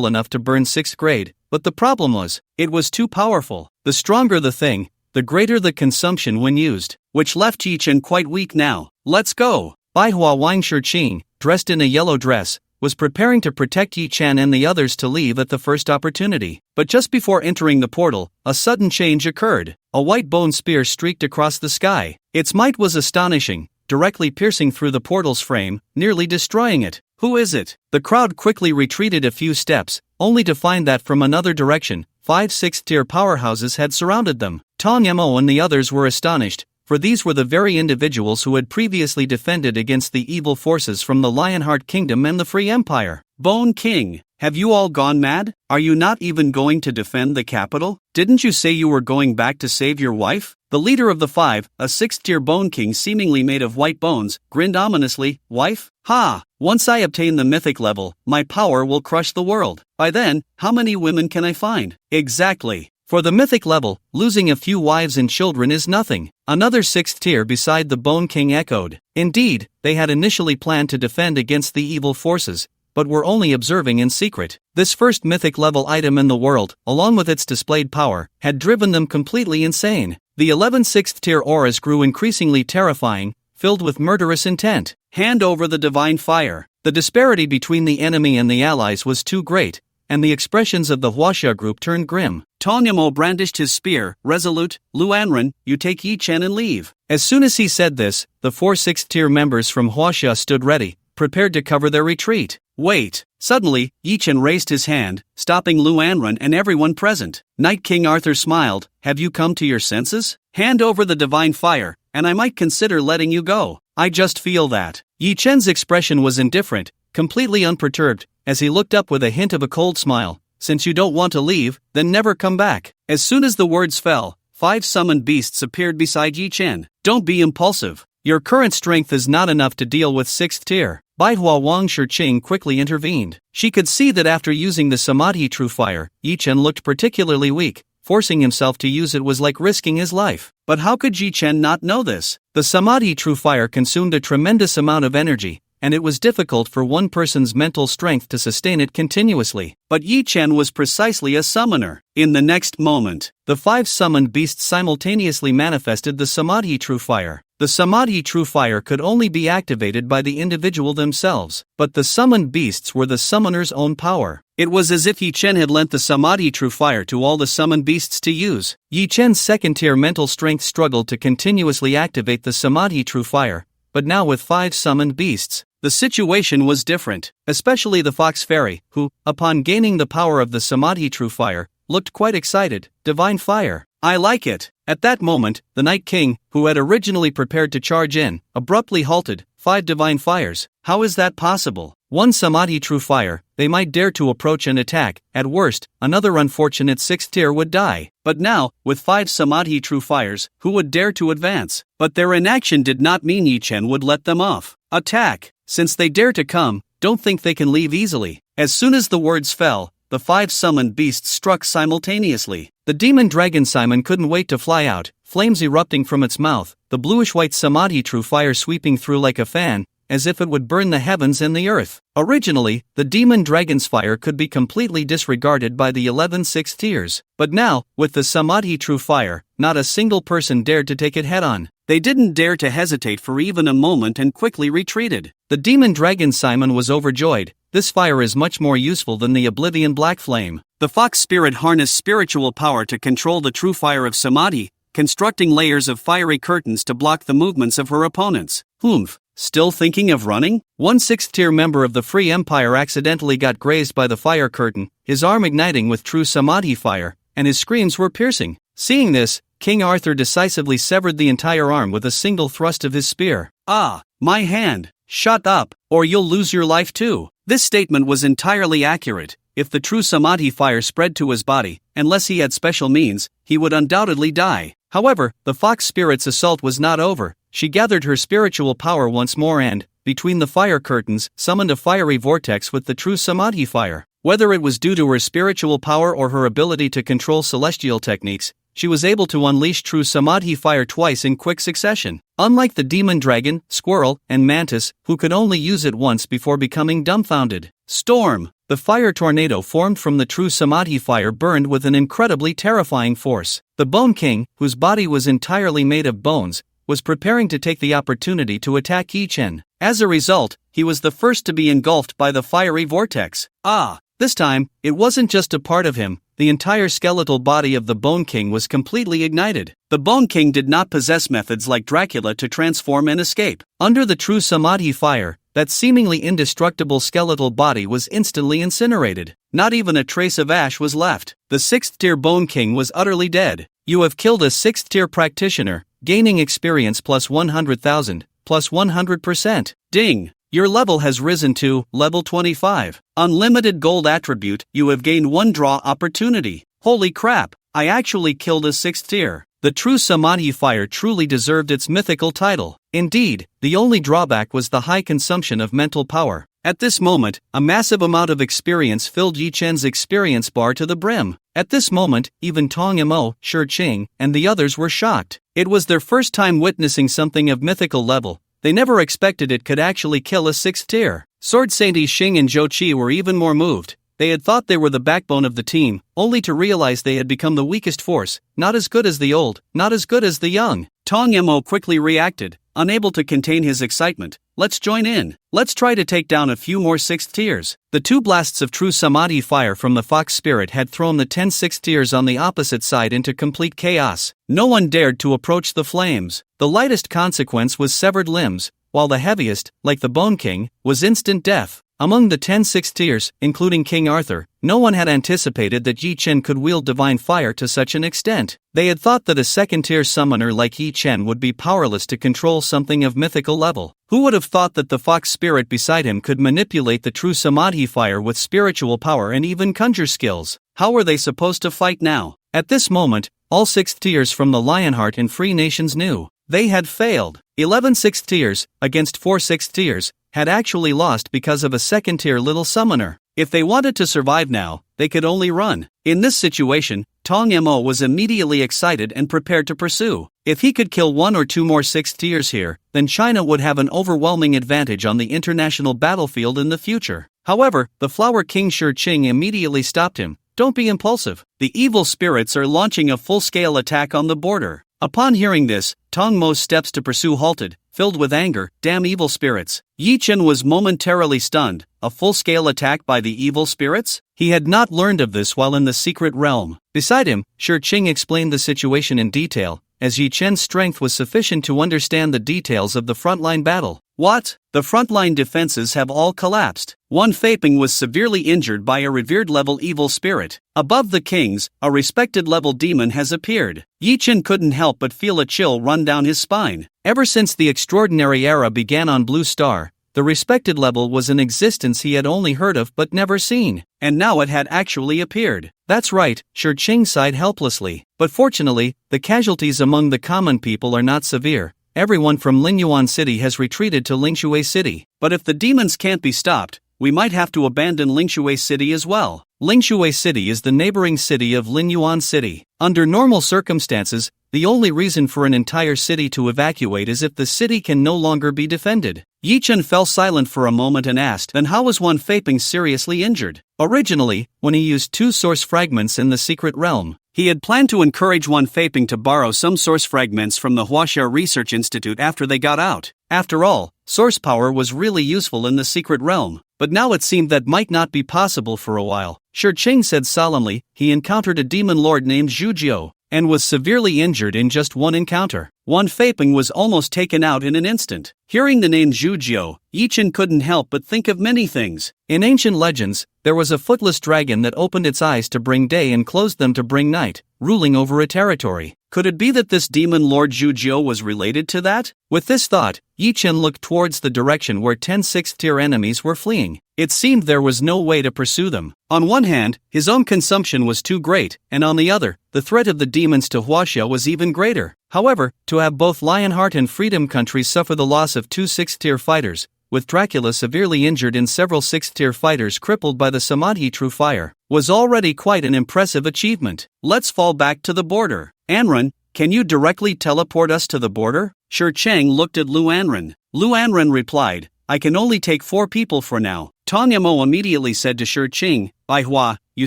enough to burn 6th grade, but the problem was, it was too powerful. The stronger the thing, the greater the consumption when used, which left Yi-Chen quite weak now. Let's go! Baihua Wang Shiqing, dressed in a yellow dress, was preparing to protect Yi-Chen and the others to leave at the first opportunity. But just before entering the portal, a sudden change occurred. A white bone spear streaked across the sky. Its might was astonishing, directly piercing through the portal's frame, nearly destroying it. Who is it? The crowd quickly retreated a few steps, only to find that from another direction, 5 6th-tier powerhouses had surrounded them. Tong Yamo and the others were astonished, for these were the very individuals who had previously defended against the evil forces from the Lionheart Kingdom and the Free Empire. Bone King, have you all gone mad? Are you not even going to defend the capital? Didn't you say you were going back to save your wife? The leader of the five, a 6th-tier bone king seemingly made of white bones, grinned ominously. Wife? Ha! Once I obtain the mythic level, my power will crush the world. By then, how many women can I find? Exactly. For the mythic level, losing a few wives and children is nothing. Another 6th tier beside the Bone King echoed. Indeed, they had initially planned to defend against the evil forces, but were only observing in secret. This first mythic level item in the world, along with its displayed power, had driven them completely insane. The 11 6th tier auras grew increasingly terrifying, filled with murderous intent. Hand over the divine fire. The disparity between the enemy and the allies was too great, and the expressions of the Huaxia group turned grim. Tonyamo brandished his spear, resolute. Luanren, you take Yi Chen and leave. As soon as he said this, the 4 6th tier members from Huaxia stood ready, prepared to cover their retreat. Wait! Suddenly, Yi Chen raised his hand, stopping Luanren and everyone present. Night King Arthur smiled. Have you come to your senses? Hand over the divine fire, and I might consider letting you go. I just feel that. Yi Chen's expression was indifferent, completely unperturbed, as he looked up with a hint of a cold smile. Since you don't want to leave, then never come back. As soon as the words fell, 5 summoned beasts appeared beside Yi Chen. Don't be impulsive. Your current strength is not enough to deal with 6th tier. Baihua Wang Shiqing quickly intervened. She could see that after using the Samadhi True Fire, Yi Chen looked particularly weak. Forcing himself to use it was like risking his life. But how could Yi Chen not know this? The Samadhi True Fire consumed a tremendous amount of energy, and it was difficult for one person's mental strength to sustain it continuously. But Yi Chen was precisely a summoner. In the next moment, the 5 summoned beasts simultaneously manifested the Samadhi True Fire. The Samadhi True Fire could only be activated by the individual themselves, but the summoned beasts were the summoner's own power. It was as if Yi Chen had lent the Samadhi True Fire to all the summoned beasts to use. Yi Chen's 2nd-tier mental strength struggled to continuously activate the Samadhi True Fire, but now with 5 summoned beasts, the situation was different, especially the Fox Fairy, who, upon gaining the power of the Samadhi True Fire, looked quite excited. Divine Fire. I like it. At that moment, the Night King, who had originally prepared to charge in, abruptly halted. 5 divine fires. How is that possible? 1 Samadhi True Fire, they might dare to approach and attack. At worst, another unfortunate 6th tier would die. But now, with 5 Samadhi True Fires, who would dare to advance? But their inaction did not mean Yi Chen would let them off. Attack! Since they dare to come, don't think they can leave easily. As soon as the words fell, the 5 summoned beasts struck simultaneously. The demon dragon Simon couldn't wait to fly out, flames erupting from its mouth, the bluish-white Samadhi True Fire sweeping through like a fan, as if it would burn the heavens and the earth. Originally, the demon dragon's fire could be completely disregarded by the 11 6th tiers, but now, with the Samadhi True Fire, not a single person dared to take it head-on. They didn't dare to hesitate for even a moment and quickly retreated. The demon dragon Simon was overjoyed. This fire is much more useful than the Oblivion Black Flame. The fox spirit harnessed spiritual power to control the true fire of Samadhi, constructing layers of fiery curtains to block the movements of her opponents. Humph. Still thinking of running? 1 6th-tier member of the Free Empire accidentally got grazed by the fire curtain, his arm igniting with true Samadhi fire, and his screams were piercing. Seeing this, King Arthur decisively severed the entire arm with a single thrust of his spear. Ah, my hand! Shut up, or you'll lose your life too. This statement was entirely accurate. If the true Samadhi fire spread to his body, unless he had special means, he would undoubtedly die. However, the fox spirit's assault was not over. She gathered her spiritual power once more and, between the fire curtains, summoned a fiery vortex with the true Samadhi fire. Whether it was due to her spiritual power or her ability to control celestial techniques, she was able to unleash true Samadhi fire twice in quick succession. Unlike the demon dragon, squirrel, and mantis, who could only use it once before becoming dumbfounded. Storm! The fire tornado formed from the true Samadhi fire burned with an incredibly terrifying force. The Bone King, whose body was entirely made of bones, was preparing to take the opportunity to attack Yi Chen. As a result, he was the first to be engulfed by the fiery vortex. Ah! This time, it wasn't just a part of him. The entire skeletal body of the Bone King was completely ignited. The Bone King did not possess methods like Dracula to transform and escape. Under the true Samadhi fire, that seemingly indestructible skeletal body was instantly incinerated. Not even a trace of ash was left. The 6th-tier Bone King was utterly dead. You have killed a 6th-tier practitioner, gaining experience plus 100,000, plus 100%. Ding! Your level has risen to level 25. Unlimited gold attribute, you have gained 1 draw opportunity. Holy crap, I actually killed a 6th tier. the true Samadhi fire truly deserved its mythical title. Indeed, the only drawback was the high consumption of mental power. At this moment, a massive amount of experience filled Yi Chen's experience bar to the brim. At this moment, even Tong Mo, Shi Qing, and the others were shocked. It was their first time witnessing something of mythical level. They never expected it could actually kill a 6th tier. Sword Saint Yi Xing and Zhou Qi were even more moved. They had thought they were the backbone of the team, only to realize they had become the weakest force, not as good as the old, not as good as the young. Tong Mo quickly reacted, unable to contain his excitement. Let's join in. Let's try to take down a few more 6th tiers. The 2 blasts of true Samadhi fire from the fox spirit had thrown the 10 6th tiers on the opposite side into complete chaos. No one dared to approach the flames. The lightest consequence was severed limbs, while the heaviest, like the Bone King, was instant death. Among the 10 6th tiers, including King Arthur, no one had anticipated that Yi Chen could wield divine fire to such an extent. They had thought that a 2nd tier summoner like Yi Chen would be powerless to control something of mythical level. Who would have thought that the fox spirit beside him could manipulate the true Samadhi fire with spiritual power and even conjure skills? How were they supposed to fight now? At this moment, all 6th tiers from the Lionheart and Free Nations knew they had failed. 11 6th tiers, against 4 6th tiers, had actually lost because of a 2nd tier little summoner. If they wanted to survive now, they could only run. In this situation, Tong Mo was immediately excited and prepared to pursue. If he could kill 1 or 2 more 6th tiers here, then China would have an overwhelming advantage on the international battlefield in the future. However, the Flower King Shi Qing immediately stopped him. Don't be impulsive. The evil spirits are launching a full-scale attack on the border. Upon hearing this, Tong Mo's steps to pursue halted, filled with anger. Damn evil spirits. Yi Chen was momentarily stunned. A full-scale attack by the evil spirits? He had not learned of this while in the secret realm. Beside him, Shi Qing explained the situation in detail, as Yi Chen's strength was sufficient to understand the details of the frontline battle. What? The frontline defenses have all collapsed. One Fei Ping was severely injured by a revered level evil spirit. Above the kings, a respected level demon has appeared. Yi Chen couldn't help but feel a chill run down his spine. Ever since the extraordinary era began on Blue Star, the respected level was an existence he had only heard of but never seen, and now it had actually appeared. That's right, Shi Qing sighed helplessly. But fortunately, the casualties among the common people are not severe. Everyone from Linyuan City has retreated to Lingshui City. But if the demons can't be stopped, we might have to abandon Lingshui City as well. Lingshui City is the neighboring city of Linyuan City. Under normal circumstances, the only reason for an entire city to evacuate is if the city can no longer be defended. Yi Chen fell silent for a moment and asked, then how was one Fei Ping seriously injured? Originally, when he used 2 source fragments in the secret realm, he had planned to encourage one Fei Ping to borrow some source fragments from the Huaxia Research Institute after they got out. After all, source power was really useful in the secret realm. But now it seemed that might not be possible for a while. Shi Qing said solemnly, he encountered a demon lord named Zhu Jiu, and was severely injured in just one encounter. One Fei Ping was almost taken out in an instant. Hearing the name Zhu Jiu, Yi Chen couldn't help but think of many things. In ancient legends, there was a footless dragon that opened its eyes to bring day and closed them to bring night, ruling over a territory. Could it be that this demon lord Zhu Jiu was related to that? With this thought, Yi Chen looked towards the direction where 10 6th tier enemies were fleeing. It seemed there was no way to pursue them. On one hand, his own consumption was too great, and on the other, the threat of the demons to Huaxia was even greater. However, to have both Lionheart and Freedom countries suffer the loss of 2 6th tier fighters, with Dracula severely injured and several 6th tier fighters crippled by the Samadhi True Fire, was already quite an impressive achievement. Let's fall back to the border. Anren, can you directly teleport us to the border? Shi Cheng looked at Lu Anren. Lu Anren replied, I can only take 4 people for now. Tong Mo immediately said to Shi Qing, Bai Hua, you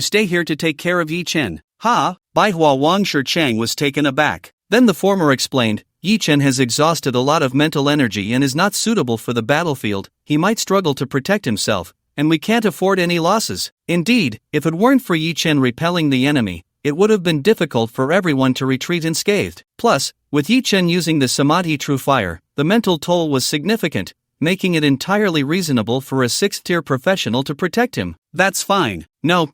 stay here to take care of Yi Chen. Ha! Bai Hua Wang Shi Cheng was taken aback. Then the former explained, Yi Chen has exhausted a lot of mental energy and is not suitable for the battlefield. He might struggle to protect himself, and we can't afford any losses. Indeed, if it weren't for Yi Chen repelling the enemy, it would have been difficult for everyone to retreat unscathed. Plus, with Yi Chen using the Samadhi True Fire, the mental toll was significant, making it entirely reasonable for a 6th tier professional to protect him. That's fine. No.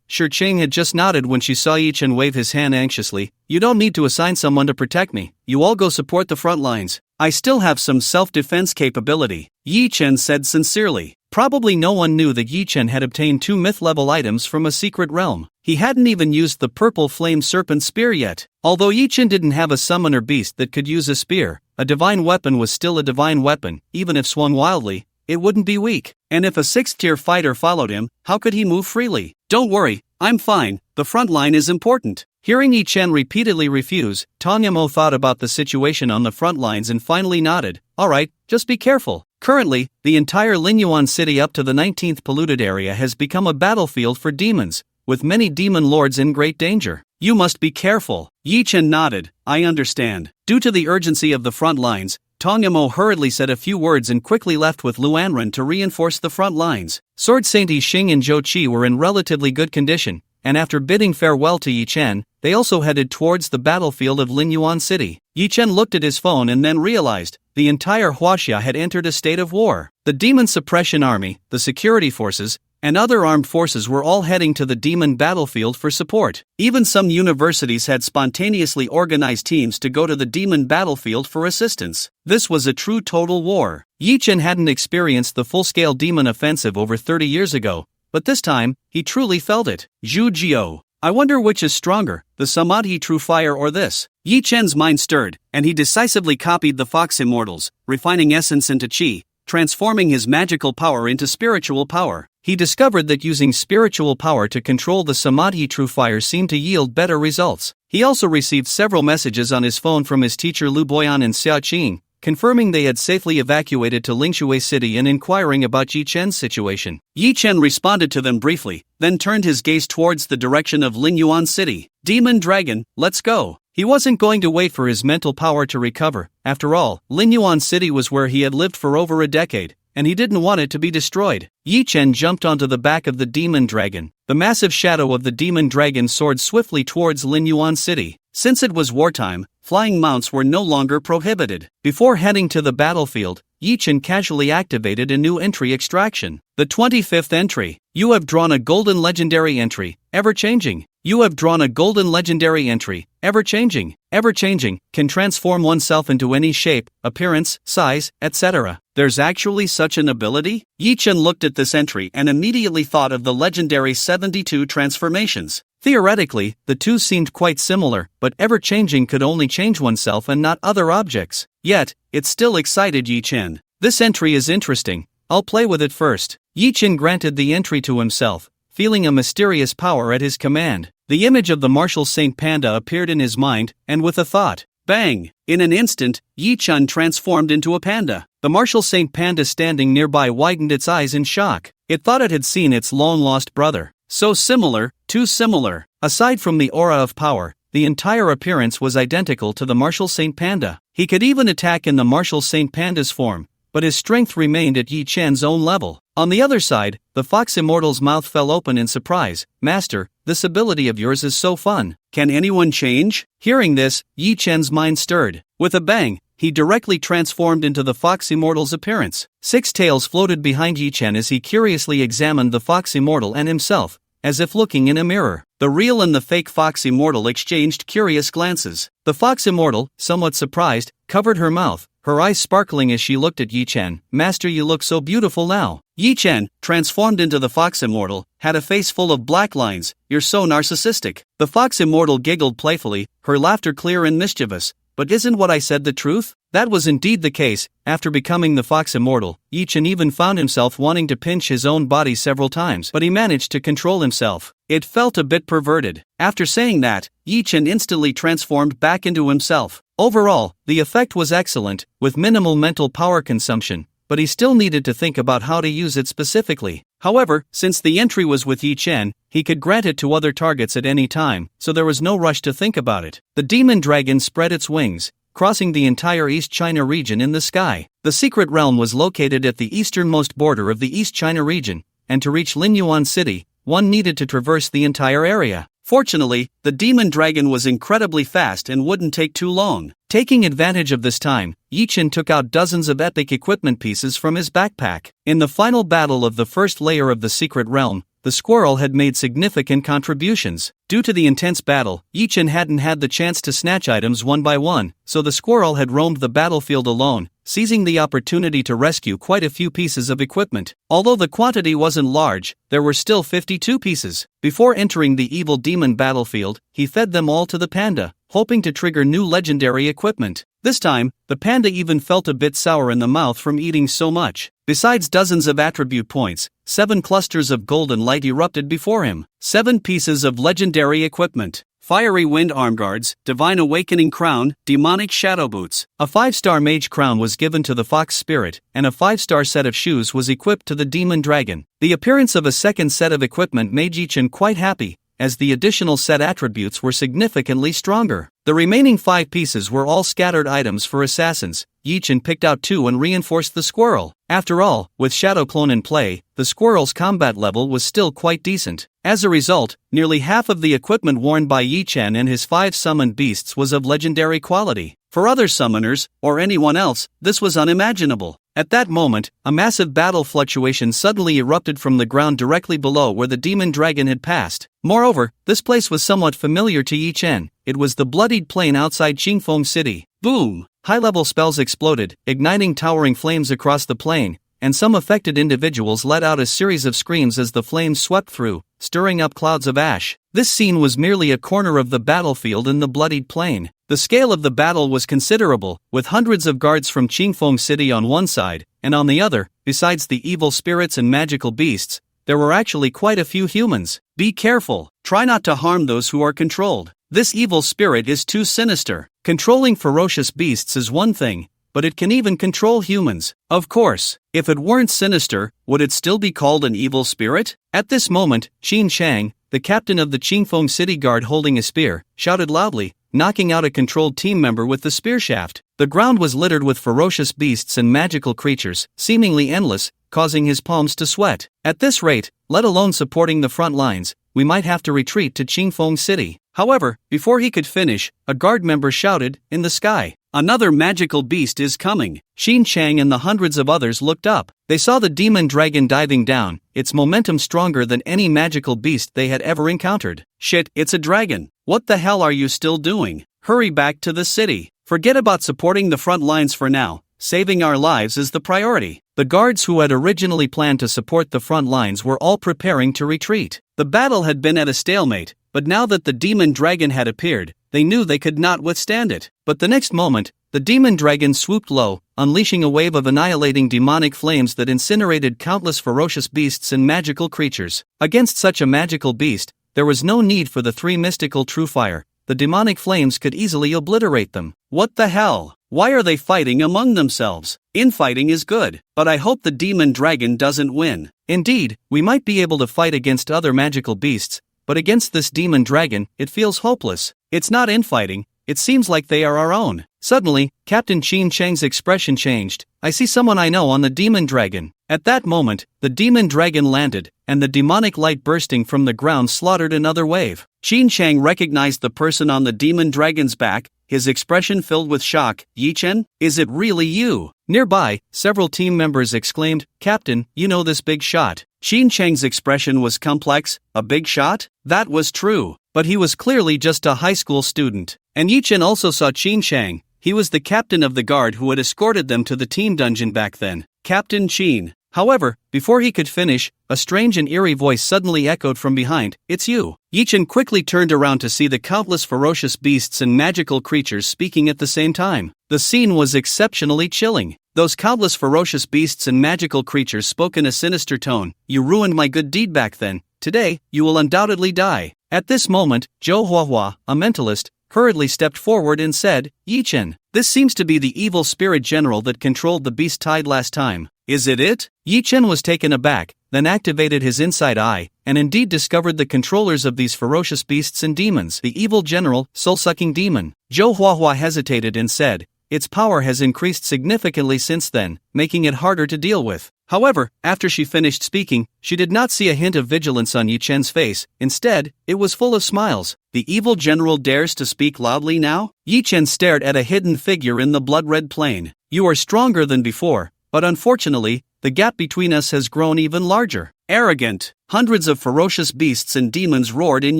Shi Qing had just nodded when she saw Yi Chen wave his hand anxiously. You don't need to assign someone to protect me. You all go support the front lines. I still have some self-defense capability, Yi Chen said sincerely. Probably no one knew that Yi Chen had obtained 2 myth-level items from a secret realm. He hadn't even used the purple flame serpent spear yet. Although Yi-Chen didn't have a summoner beast that could use a spear, a divine weapon was still a divine weapon. Even if swung wildly, it wouldn't be weak. And if a 6th-tier fighter followed him, how could he move freely? Don't worry, I'm fine, the front line is important. Hearing Yi-Chen repeatedly refuse, Tanyamo thought about the situation on the front lines and finally nodded. Alright, just be careful. Currently, the entire Linyuan city up to the 19th polluted area has become a battlefield for demons, with many demon lords in great danger. You must be careful. Yi-Chen nodded. I understand. Due to the urgency of the front lines, Tanyamo hurriedly said a few words and quickly left with Luanren to reinforce the front lines. Sword Saint Yixing and Zhou Qi were in relatively good condition, and after bidding farewell to Yi-Chen, they also headed towards the battlefield of Linyuan City. Yi-Chen looked at his phone and then realized the entire Huaxia had entered a state of war. The Demon Suppression Army, the security forces, and other armed forces were all heading to the demon battlefield for support. Even some universities had spontaneously organized teams to go to the demon battlefield for assistance. This was a true total war. Yi-Chen hadn't experienced the full-scale demon offensive over 30 years ago, but this time, he truly felt it. Zhu Jiao. I wonder which is stronger, the Samadhi True Fire or this? Yi-Chen's mind stirred, and he decisively copied the Fox Immortals, refining essence into Qi, transforming his magical power into spiritual power. He discovered that using spiritual power to control the Samadhi True Fire seemed to yield better results. He also received several messages on his phone from his teacher Lu Boyan and Xia Qing, confirming they had safely evacuated to Lingshui City and inquiring about Yi-Chen's situation. Yi-Chen responded to them briefly, then turned his gaze towards the direction of Linyuan City. Demon Dragon, let's go. He wasn't going to wait for his mental power to recover. After all, Linyuan City was where he had lived for over a decade, and he didn't want it to be destroyed. Yi-Chen jumped onto the back of the demon dragon. The massive shadow of the demon dragon soared swiftly towards Linyuan City. Since it was wartime, flying mounts were no longer prohibited. Before heading to the battlefield, Yi-Chen casually activated a new entry extraction. The 25th entry. You have drawn a golden legendary entry, ever-changing. You have drawn a golden legendary entry, ever-changing. Ever-changing, can transform oneself into any shape, appearance, size, etc. There's actually such an ability? Yi-Chen looked at this entry and immediately thought of the legendary 72 transformations. Theoretically, the two seemed quite similar, but ever-changing could only change oneself and not other objects. Yet, it still excited Yi-Chen. This entry is interesting, I'll play with it first. Yi-Chen granted the entry to himself, feeling a mysterious power at his command. The image of the martial Saint Panda appeared in his mind, and with a thought, bang! In an instant, Yi-Chen transformed into a panda. The martial Saint Panda standing nearby widened its eyes in shock. It thought it had seen its long-lost brother. So similar, too similar. Aside from the aura of power, the entire appearance was identical to the martial Saint Panda. He could even attack in the martial Saint Panda's form, but his strength remained at Yi-Chen's own level. On the other side, the Fox Immortal's mouth fell open in surprise. Master, this ability of yours is so fun. Can anyone change? Hearing this, Yi-Chen's mind stirred. With a bang, he directly transformed into the Fox Immortal's appearance. 6 tails floated behind Yi-Chen as he curiously examined the Fox Immortal and himself, as if looking in a mirror. The real and the fake Fox Immortal exchanged curious glances. The Fox Immortal, somewhat surprised, covered her mouth, her eyes sparkling as she looked at Yi-Chen. Master, you look so beautiful now. Yi-Chen, transformed into the Fox Immortal, had a face full of black lines. You're so narcissistic. The Fox Immortal giggled playfully, her laughter clear and mischievous. But isn't what I said the truth? That was indeed the case. After becoming the Fox Immortal, Yi-Chen even found himself wanting to pinch his own body several times, but he managed to control himself. It felt a bit perverted. After saying that, Yi-Chen instantly transformed back into himself. Overall, the effect was excellent, with minimal mental power consumption, but he still needed to think about how to use it specifically. However, since the entry was with Yi-Chen, he could grant it to other targets at any time, so there was no rush to think about it. The demon dragon spread its wings, crossing the entire East China region in the sky. The secret realm was located at the easternmost border of the East China region, and to reach Linyuan City, one needed to traverse the entire area. Fortunately, the demon dragon was incredibly fast and wouldn't take too long. Taking advantage of this time, Yi-Chen took out dozens of epic equipment pieces from his backpack. In the final battle of the first layer of the secret realm, the squirrel had made significant contributions. Due to the intense battle, Yi-Chen hadn't had the chance to snatch items one by one, so the squirrel had roamed the battlefield alone, seizing the opportunity to rescue quite a few pieces of equipment. Although the quantity wasn't large, there were still 52 pieces. Before entering the evil demon battlefield, he fed them all to the panda, hoping to trigger new legendary equipment. This time, the panda even felt a bit sour in the mouth from eating so much. Besides dozens of attribute points, 7 clusters of golden light erupted before him. 7 pieces of legendary equipment. Fiery Wind Armguards, Divine Awakening Crown, Demonic Shadow Boots. A 5-star Mage Crown was given to the Fox Spirit, and a 5-star set of shoes was equipped to the Demon Dragon. The appearance of a second set of equipment made Yi-chan quite happy, as the additional set attributes were significantly stronger. The remaining 5 pieces were all scattered items for assassins. Yi-chan picked out 2 and reinforced the squirrel. After all, with Shadow Clone in play, the squirrel's combat level was still quite decent. As a result, nearly half of the equipment worn by Yi-chan and his 5 summoned beasts was of legendary quality. For other summoners, or anyone else, this was unimaginable. At that moment, a massive battle fluctuation suddenly erupted from the ground directly below where the demon dragon had passed. Moreover, this place was somewhat familiar to Yi-chan. It was the bloodied plain outside Qingfeng City. Boom! High-level spells exploded, igniting towering flames across the plain, and some affected individuals let out a series of screams as the flames swept through, stirring up clouds of ash. This scene was merely a corner of the battlefield in the bloodied plain. The scale of the battle was considerable, with hundreds of guards from Qingfeng City on one side, and on the other, besides the evil spirits and magical beasts, there were actually quite a few humans. Be careful, try not to harm those who are controlled. This evil spirit is too sinister. Controlling ferocious beasts is one thing, but it can even control humans. Of course, if it weren't sinister, would it still be called an evil spirit? At this moment, Qin Chang, the captain of the Qingfeng City Guard holding a spear, shouted loudly, knocking out a controlled team member with the spear shaft. The ground was littered with ferocious beasts and magical creatures, seemingly endless, causing his palms to sweat. At this rate, let alone supporting the front lines, we might have to retreat to Qingfeng City. However, before he could finish, a guard member shouted, in the sky, "Another magical beast is coming." Qin Chang and the hundreds of others looked up. They saw the demon dragon diving down, its momentum stronger than any magical beast they had ever encountered. Shit, it's a dragon. What the hell are you still doing? Hurry back to the city. Forget about supporting the front lines for now. Saving our lives is the priority. The guards who had originally planned to support the front lines were all preparing to retreat. The battle had been at a stalemate, but now that the demon dragon had appeared, they knew they could not withstand it. But the next moment, the demon dragon swooped low, unleashing a wave of annihilating demonic flames that incinerated countless ferocious beasts and magical creatures. Against such a magical beast, there was no need for the 3 mystical true fire. The demonic flames could easily obliterate them. What the hell? Why are they fighting among themselves? Infighting is good, but I hope the demon dragon doesn't win. Indeed, we might be able to fight against other magical beasts, but against this demon dragon, it feels hopeless. It's not infighting, it seems like they are our own. Suddenly, Captain Qin Chang's expression changed. I see someone I know on the demon dragon. At that moment, the demon dragon landed, and the demonic light bursting from the ground slaughtered another wave. Qin Chang recognized the person on the demon dragon's back, his expression filled with shock. Yi-chan, is it really you? Nearby, several team members exclaimed, Captain, you know this big shot. Qin Chang's expression was complex. A big shot? That was true, but he was clearly just a high school student. And Yi-chan also saw Qin Chang. He was the captain of the guard who had escorted them to the team dungeon back then. Captain Qin. However, before he could finish, a strange and eerie voice suddenly echoed from behind, "It's you." Yi-chan quickly turned around to see the countless ferocious beasts and magical creatures speaking at the same time. The scene was exceptionally chilling. Those countless ferocious beasts and magical creatures spoke in a sinister tone. "You ruined my good deed back then. Today, you will undoubtedly die." At this moment, Zhou Huahua, a mentalist, hurriedly stepped forward and said, Yi-chan, this seems to be the evil spirit general that controlled the beast tide last time. Is it? Yi-chan was taken aback, then activated his inside eye, and indeed discovered the controllers of these ferocious beasts and demons. The evil general, soul-sucking demon. Zhou Huahua hesitated and said, its power has increased significantly since then, making it harder to deal with. However, after she finished speaking, she did not see a hint of vigilance on Yi-chan's face. Instead, it was full of smiles. The evil general dares to speak loudly now? Yi-chan stared at a hidden figure in the blood-red plain. You are stronger than before, but unfortunately, the gap between us has grown even larger. Arrogant. Hundreds of ferocious beasts and demons roared in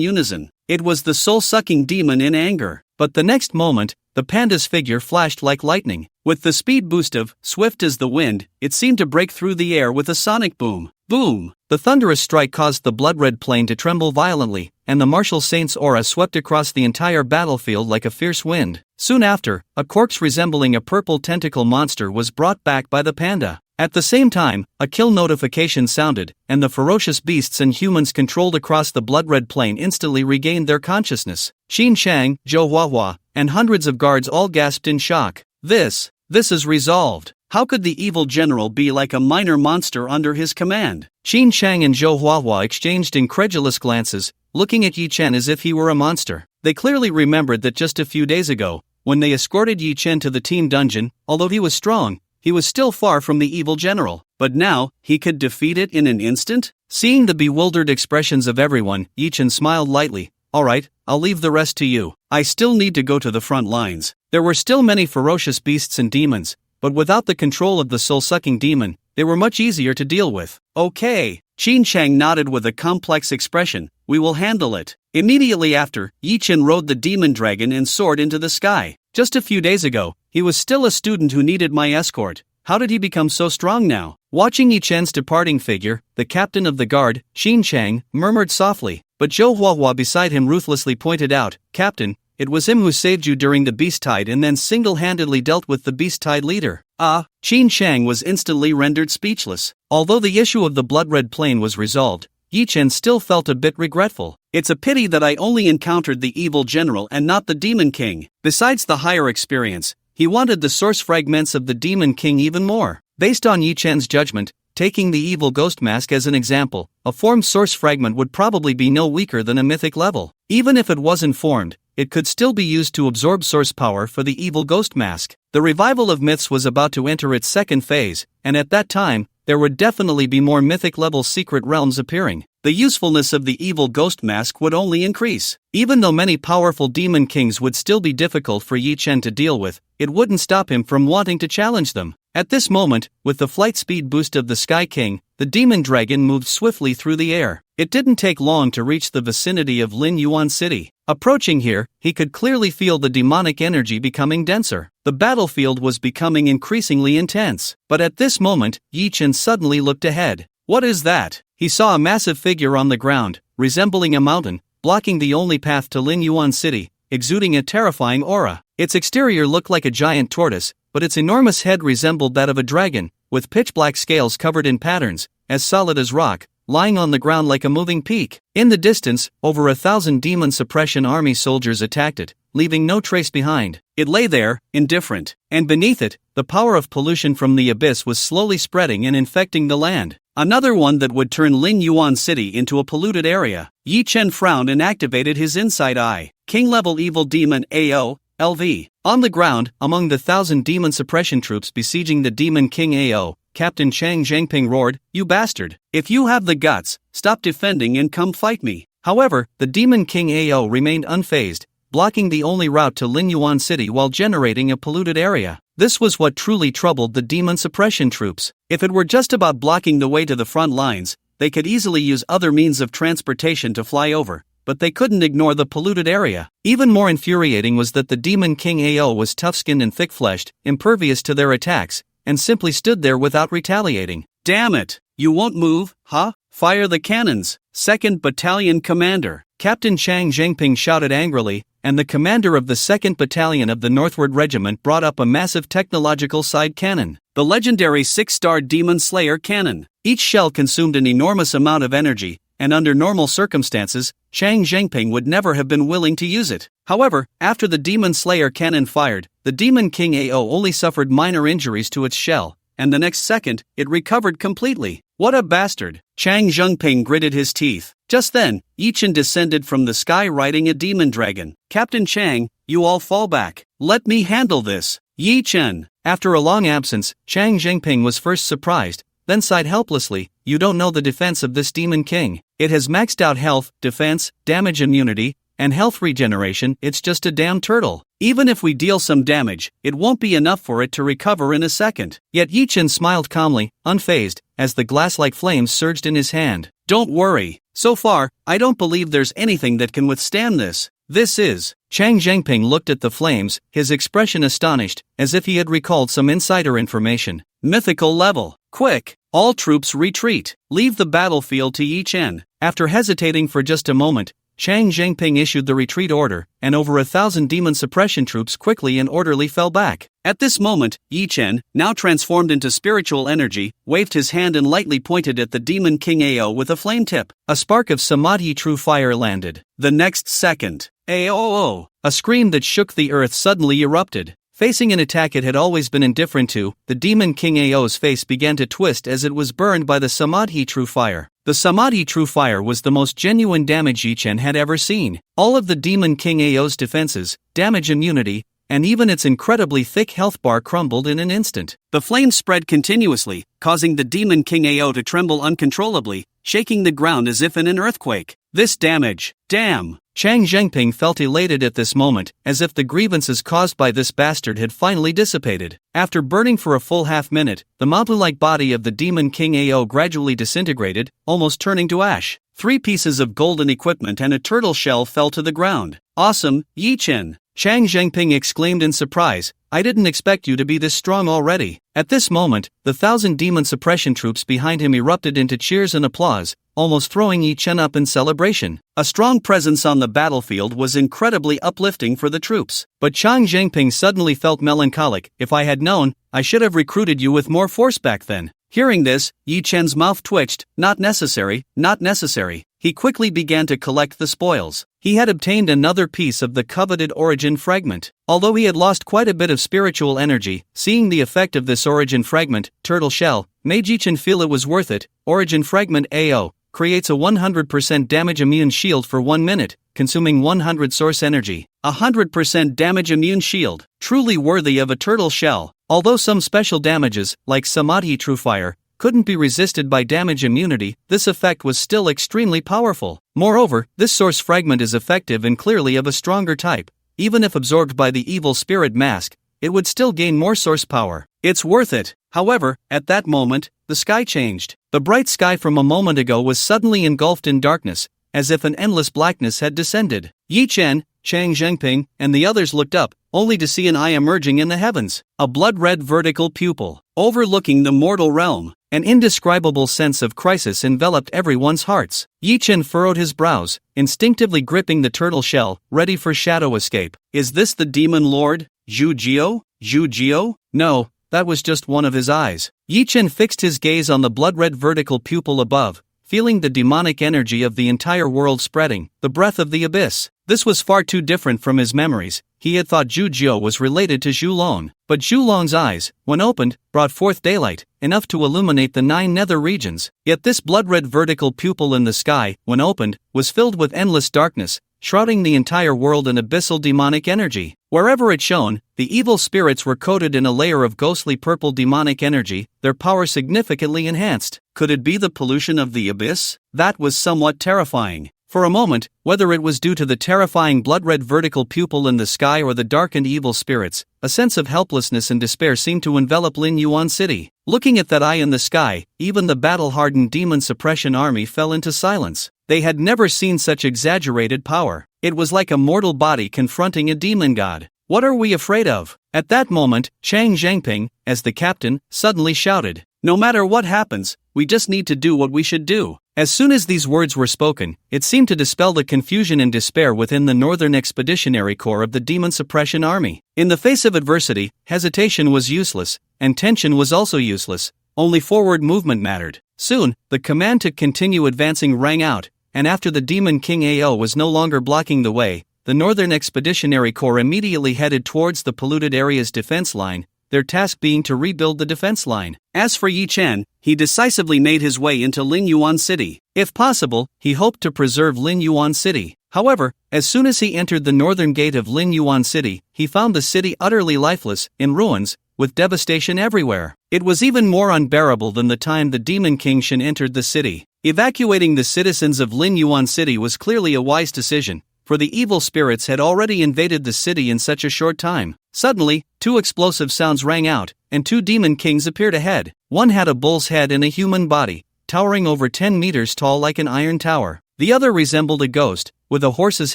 unison. It was the soul-sucking demon in anger. But the next moment, the panda's figure flashed like lightning. With the speed boost of swift as the wind, it seemed to break through the air with a sonic boom. Boom! The thunderous strike caused the blood-red plane to tremble violently, and the martial saint's aura swept across the entire battlefield like a fierce wind. Soon after, a corpse resembling a purple tentacle monster was brought back by the panda. At the same time, a kill notification sounded, and the ferocious beasts and humans controlled across the blood-red plane instantly regained their consciousness. Xin Chang, Zhou Huahua, and hundreds of guards all gasped in shock. This is resolved. How could the evil general be like a minor monster under his command? Xin Chang and Zhou Huahua exchanged incredulous glances, looking at Yi Chen as if he were a monster. They clearly remembered that just a few days ago, when they escorted Yi Chen to the team dungeon, although he was strong, he was still far from the evil general. But now, he could defeat it in an instant? Seeing the bewildered expressions of everyone, Yi Chen smiled lightly. Alright, I'll leave the rest to you. I still need to go to the front lines. There were still many ferocious beasts and demons, but without the control of the soul-sucking demon, they were much easier to deal with. Okay. Xin Chang nodded with a complex expression. We will handle it. Immediately after, Yi Chen rode the demon dragon and soared into the sky. Just a few days ago, he was still a student who needed my escort. How did he become so strong now? Watching Yi Chen's departing figure, the captain of the guard, Xin Chang, murmured softly, but Zhou Huahua beside him ruthlessly pointed out, Captain, it was him who saved you during the beast tide and then single-handedly dealt with the beast tide leader. Xin Chang was instantly rendered speechless. Although the issue of the blood-red plane was resolved, Yi Chen still felt a bit regretful. It's a pity that I only encountered the evil general and not the demon king. Besides the higher experience, he wanted the source fragments of the demon king even more. Based on Yi Chen's judgment, taking the evil ghost mask as an example, a formed source fragment would probably be no weaker than a mythic level. Even if it wasn't formed, it could still be used to absorb source power for the evil ghost mask. The revival of myths was about to enter its second phase, and at that time, there would definitely be more mythic-level secret realms appearing. The usefulness of the evil ghost mask would only increase. Even though many powerful demon kings would still be difficult for Yi Chen to deal with, it wouldn't stop him from wanting to challenge them. At this moment, with the flight speed boost of the Sky King, the demon dragon moved swiftly through the air. It didn't take long to reach the vicinity of Lin Yuan City. Approaching here, he could clearly feel the demonic energy becoming denser. The battlefield was becoming increasingly intense. But at this moment, Yi Chen suddenly looked ahead. What is that? He saw a massive figure on the ground, resembling a mountain, blocking the only path to Lin Yuan City, exuding a terrifying aura. Its exterior looked like a giant tortoise, but its enormous head resembled that of a dragon, with pitch-black scales covered in patterns, as solid as rock, lying on the ground like a moving peak. In the distance, over 1,000 demon suppression army soldiers attacked it, leaving no trace behind. It lay there, indifferent, and beneath it, the power of pollution from the abyss was slowly spreading and infecting the land. Another one that would turn Lin Yuan City into a polluted area. Yi Chen frowned and activated his inside eye. King-level evil demon AO, LV. On the ground, among the 1,000 demon suppression troops besieging the demon king AO, Captain Chang Zhangping roared, "You bastard! If you have the guts, stop defending and come fight me." However, the demon king AO remained unfazed, blocking the only route to Lin Yuan City while generating a polluted area. This was what truly troubled the demon suppression troops. If it were just about blocking the way to the front lines, they could easily use other means of transportation to fly over, but they couldn't ignore the polluted area. Even more infuriating was that the demon king AO was tough-skinned and thick-fleshed, impervious to their attacks, and simply stood there without retaliating. Damn it! You won't move, huh? Fire the cannons! 2nd Battalion Commander. Captain Chang Zhangping shouted angrily, and the commander of the 2nd Battalion of the Northward Regiment brought up a massive technological side cannon, the legendary 6-star Demon Slayer cannon. Each shell consumed an enormous amount of energy, and under normal circumstances, Chang Zhangping would never have been willing to use it. However, after the Demon Slayer cannon fired, the Demon King AO only suffered minor injuries to its shell, and the next second, it recovered completely. What a bastard! Chang Zhangping gritted his teeth. Just then, Yi Chen descended from the sky riding a demon dragon. Captain Chang, you all fall back. Let me handle this. Yi Chen. After a long absence, Chang Zhangping was first surprised, then sighed helplessly. You don't know the defense of this demon king. It has maxed out health, defense, damage immunity, and health regeneration. It's just a damn turtle. Even if we deal some damage, it won't be enough for it to recover in a second. Yet Yi Chen smiled calmly, unfazed, as the glass-like flames surged in his hand. Don't worry. So far, I don't believe there's anything that can withstand this. This is. Chang Zhengping looked at the flames, his expression astonished, as if he had recalled some insider information. Mythical level. Quick! All troops retreat. Leave the battlefield to Yi Chen. After hesitating for just a moment, Chang Zhengping issued the retreat order, and over 1,000 demon suppression troops quickly and orderly fell back. At this moment, Yi Chen, now transformed into spiritual energy, waved his hand and lightly pointed at the demon king Ao with a flame tip. A spark of Samadhi true fire landed. The next second, Ao! A scream that shook the earth suddenly erupted. Facing an attack it had always been indifferent to, the demon king Ao's face began to twist as it was burned by the Samadhi true fire. The Samadhi true fire was the most genuine damage Yi Chen had ever seen. All of the demon king Ao's defenses, damage immunity, and even its incredibly thick health bar crumbled in an instant. The flames spread continuously, causing the demon king Ao to tremble uncontrollably, shaking the ground as if in an earthquake. This damage, damn! Chang Zhengping felt elated at this moment, as if the grievances caused by this bastard had finally dissipated. After burning for a full half-minute, the Mabu-like body of the demon king Ao gradually disintegrated, almost turning to ash. 3 pieces of golden equipment and a turtle shell fell to the ground. Awesome, Yi Chen! Chang Zhengping exclaimed in surprise, I didn't expect you to be this strong already. At this moment, the 1,000 demon suppression troops behind him erupted into cheers and applause, almost throwing Yi Chen up in celebration. A strong presence on the battlefield was incredibly uplifting for the troops. But Chang Zhengping suddenly felt melancholic. If I had known, I should have recruited you with more force back then. Hearing this, Yi Chen's mouth twitched. Not necessary, not necessary. He quickly began to collect the spoils. He had obtained another piece of the coveted origin fragment. Although he had lost quite a bit of spiritual energy, seeing the effect of this origin fragment, turtle shell, made Yi Chen feel it was worth it. Origin fragment AO creates a 100% damage immune shield for 1 minute, consuming 100 source energy. 100% damage immune shield, truly worthy of a turtle shell. Although some special damages, like Samadhi True Fire, couldn't be resisted by damage immunity, this effect was still extremely powerful. Moreover, this source fragment is effective and clearly of a stronger type. Even if absorbed by the evil spirit mask, it would still gain more source power. It's worth it. However, at that moment, the sky changed. The bright sky from a moment ago was suddenly engulfed in darkness, as if an endless blackness had descended. Yi Chen, Chang Zhengping, and the others looked up, only to see an eye emerging in the heavens. A blood-red vertical pupil, overlooking the mortal realm. An indescribable sense of crisis enveloped everyone's hearts. Yi Chen furrowed his brows, instinctively gripping the turtle shell, ready for shadow escape. Is this the demon lord, Zhu Jiao? Zhu Jiao? No, that was just one of his eyes. Yi Chen fixed his gaze on the blood-red vertical pupil above, feeling the demonic energy of the entire world spreading, the breath of the abyss. This was far too different from his memories. He had thought Zhu Jiao was related to Zhu Long, but Zhu Long's eyes, when opened, brought forth daylight, enough to illuminate the 9 nether regions. Yet this blood-red vertical pupil in the sky, when opened, was filled with endless darkness, shrouding the entire world in abyssal demonic energy. Wherever it shone, the evil spirits were coated in a layer of ghostly purple demonic energy, their power significantly enhanced. Could it be the pollution of the abyss? That was somewhat terrifying. For a moment, whether it was due to the terrifying blood-red vertical pupil in the sky or the darkened evil spirits, a sense of helplessness and despair seemed to envelop Lin Yuan City. Looking at that eye in the sky, even the battle-hardened demon suppression army fell into silence. They had never seen such exaggerated power. It was like a mortal body confronting a demon god. What are we afraid of? At that moment, Chang Zhengping, as the captain, suddenly shouted, No matter what happens, we just need to do what we should do. As soon as these words were spoken, it seemed to dispel the confusion and despair within the Northern Expeditionary Corps of the Demon Suppression Army. In the face of adversity, hesitation was useless, and tension was also useless. Only forward movement mattered. Soon, the command to continue advancing rang out, and after the Demon King Ao was no longer blocking the way, the Northern Expeditionary Corps immediately headed towards the polluted area's defense line, their task being to rebuild the defense line. As for Yi Chen, he decisively made his way into Lin Yuan City. If possible, he hoped to preserve Lin Yuan City. However, as soon as he entered the northern gate of Lin Yuan City, he found the city utterly lifeless, in ruins, with devastation everywhere. It was even more unbearable than the time the Demon King Shen entered the city. Evacuating the citizens of Lin Yuan City was clearly a wise decision, for the evil spirits had already invaded the city in such a short time. Suddenly, 2 explosive sounds rang out, and 2 demon kings appeared ahead. One had a bull's head and a human body, towering over 10 meters tall like an iron tower. The other resembled a ghost, with a horse's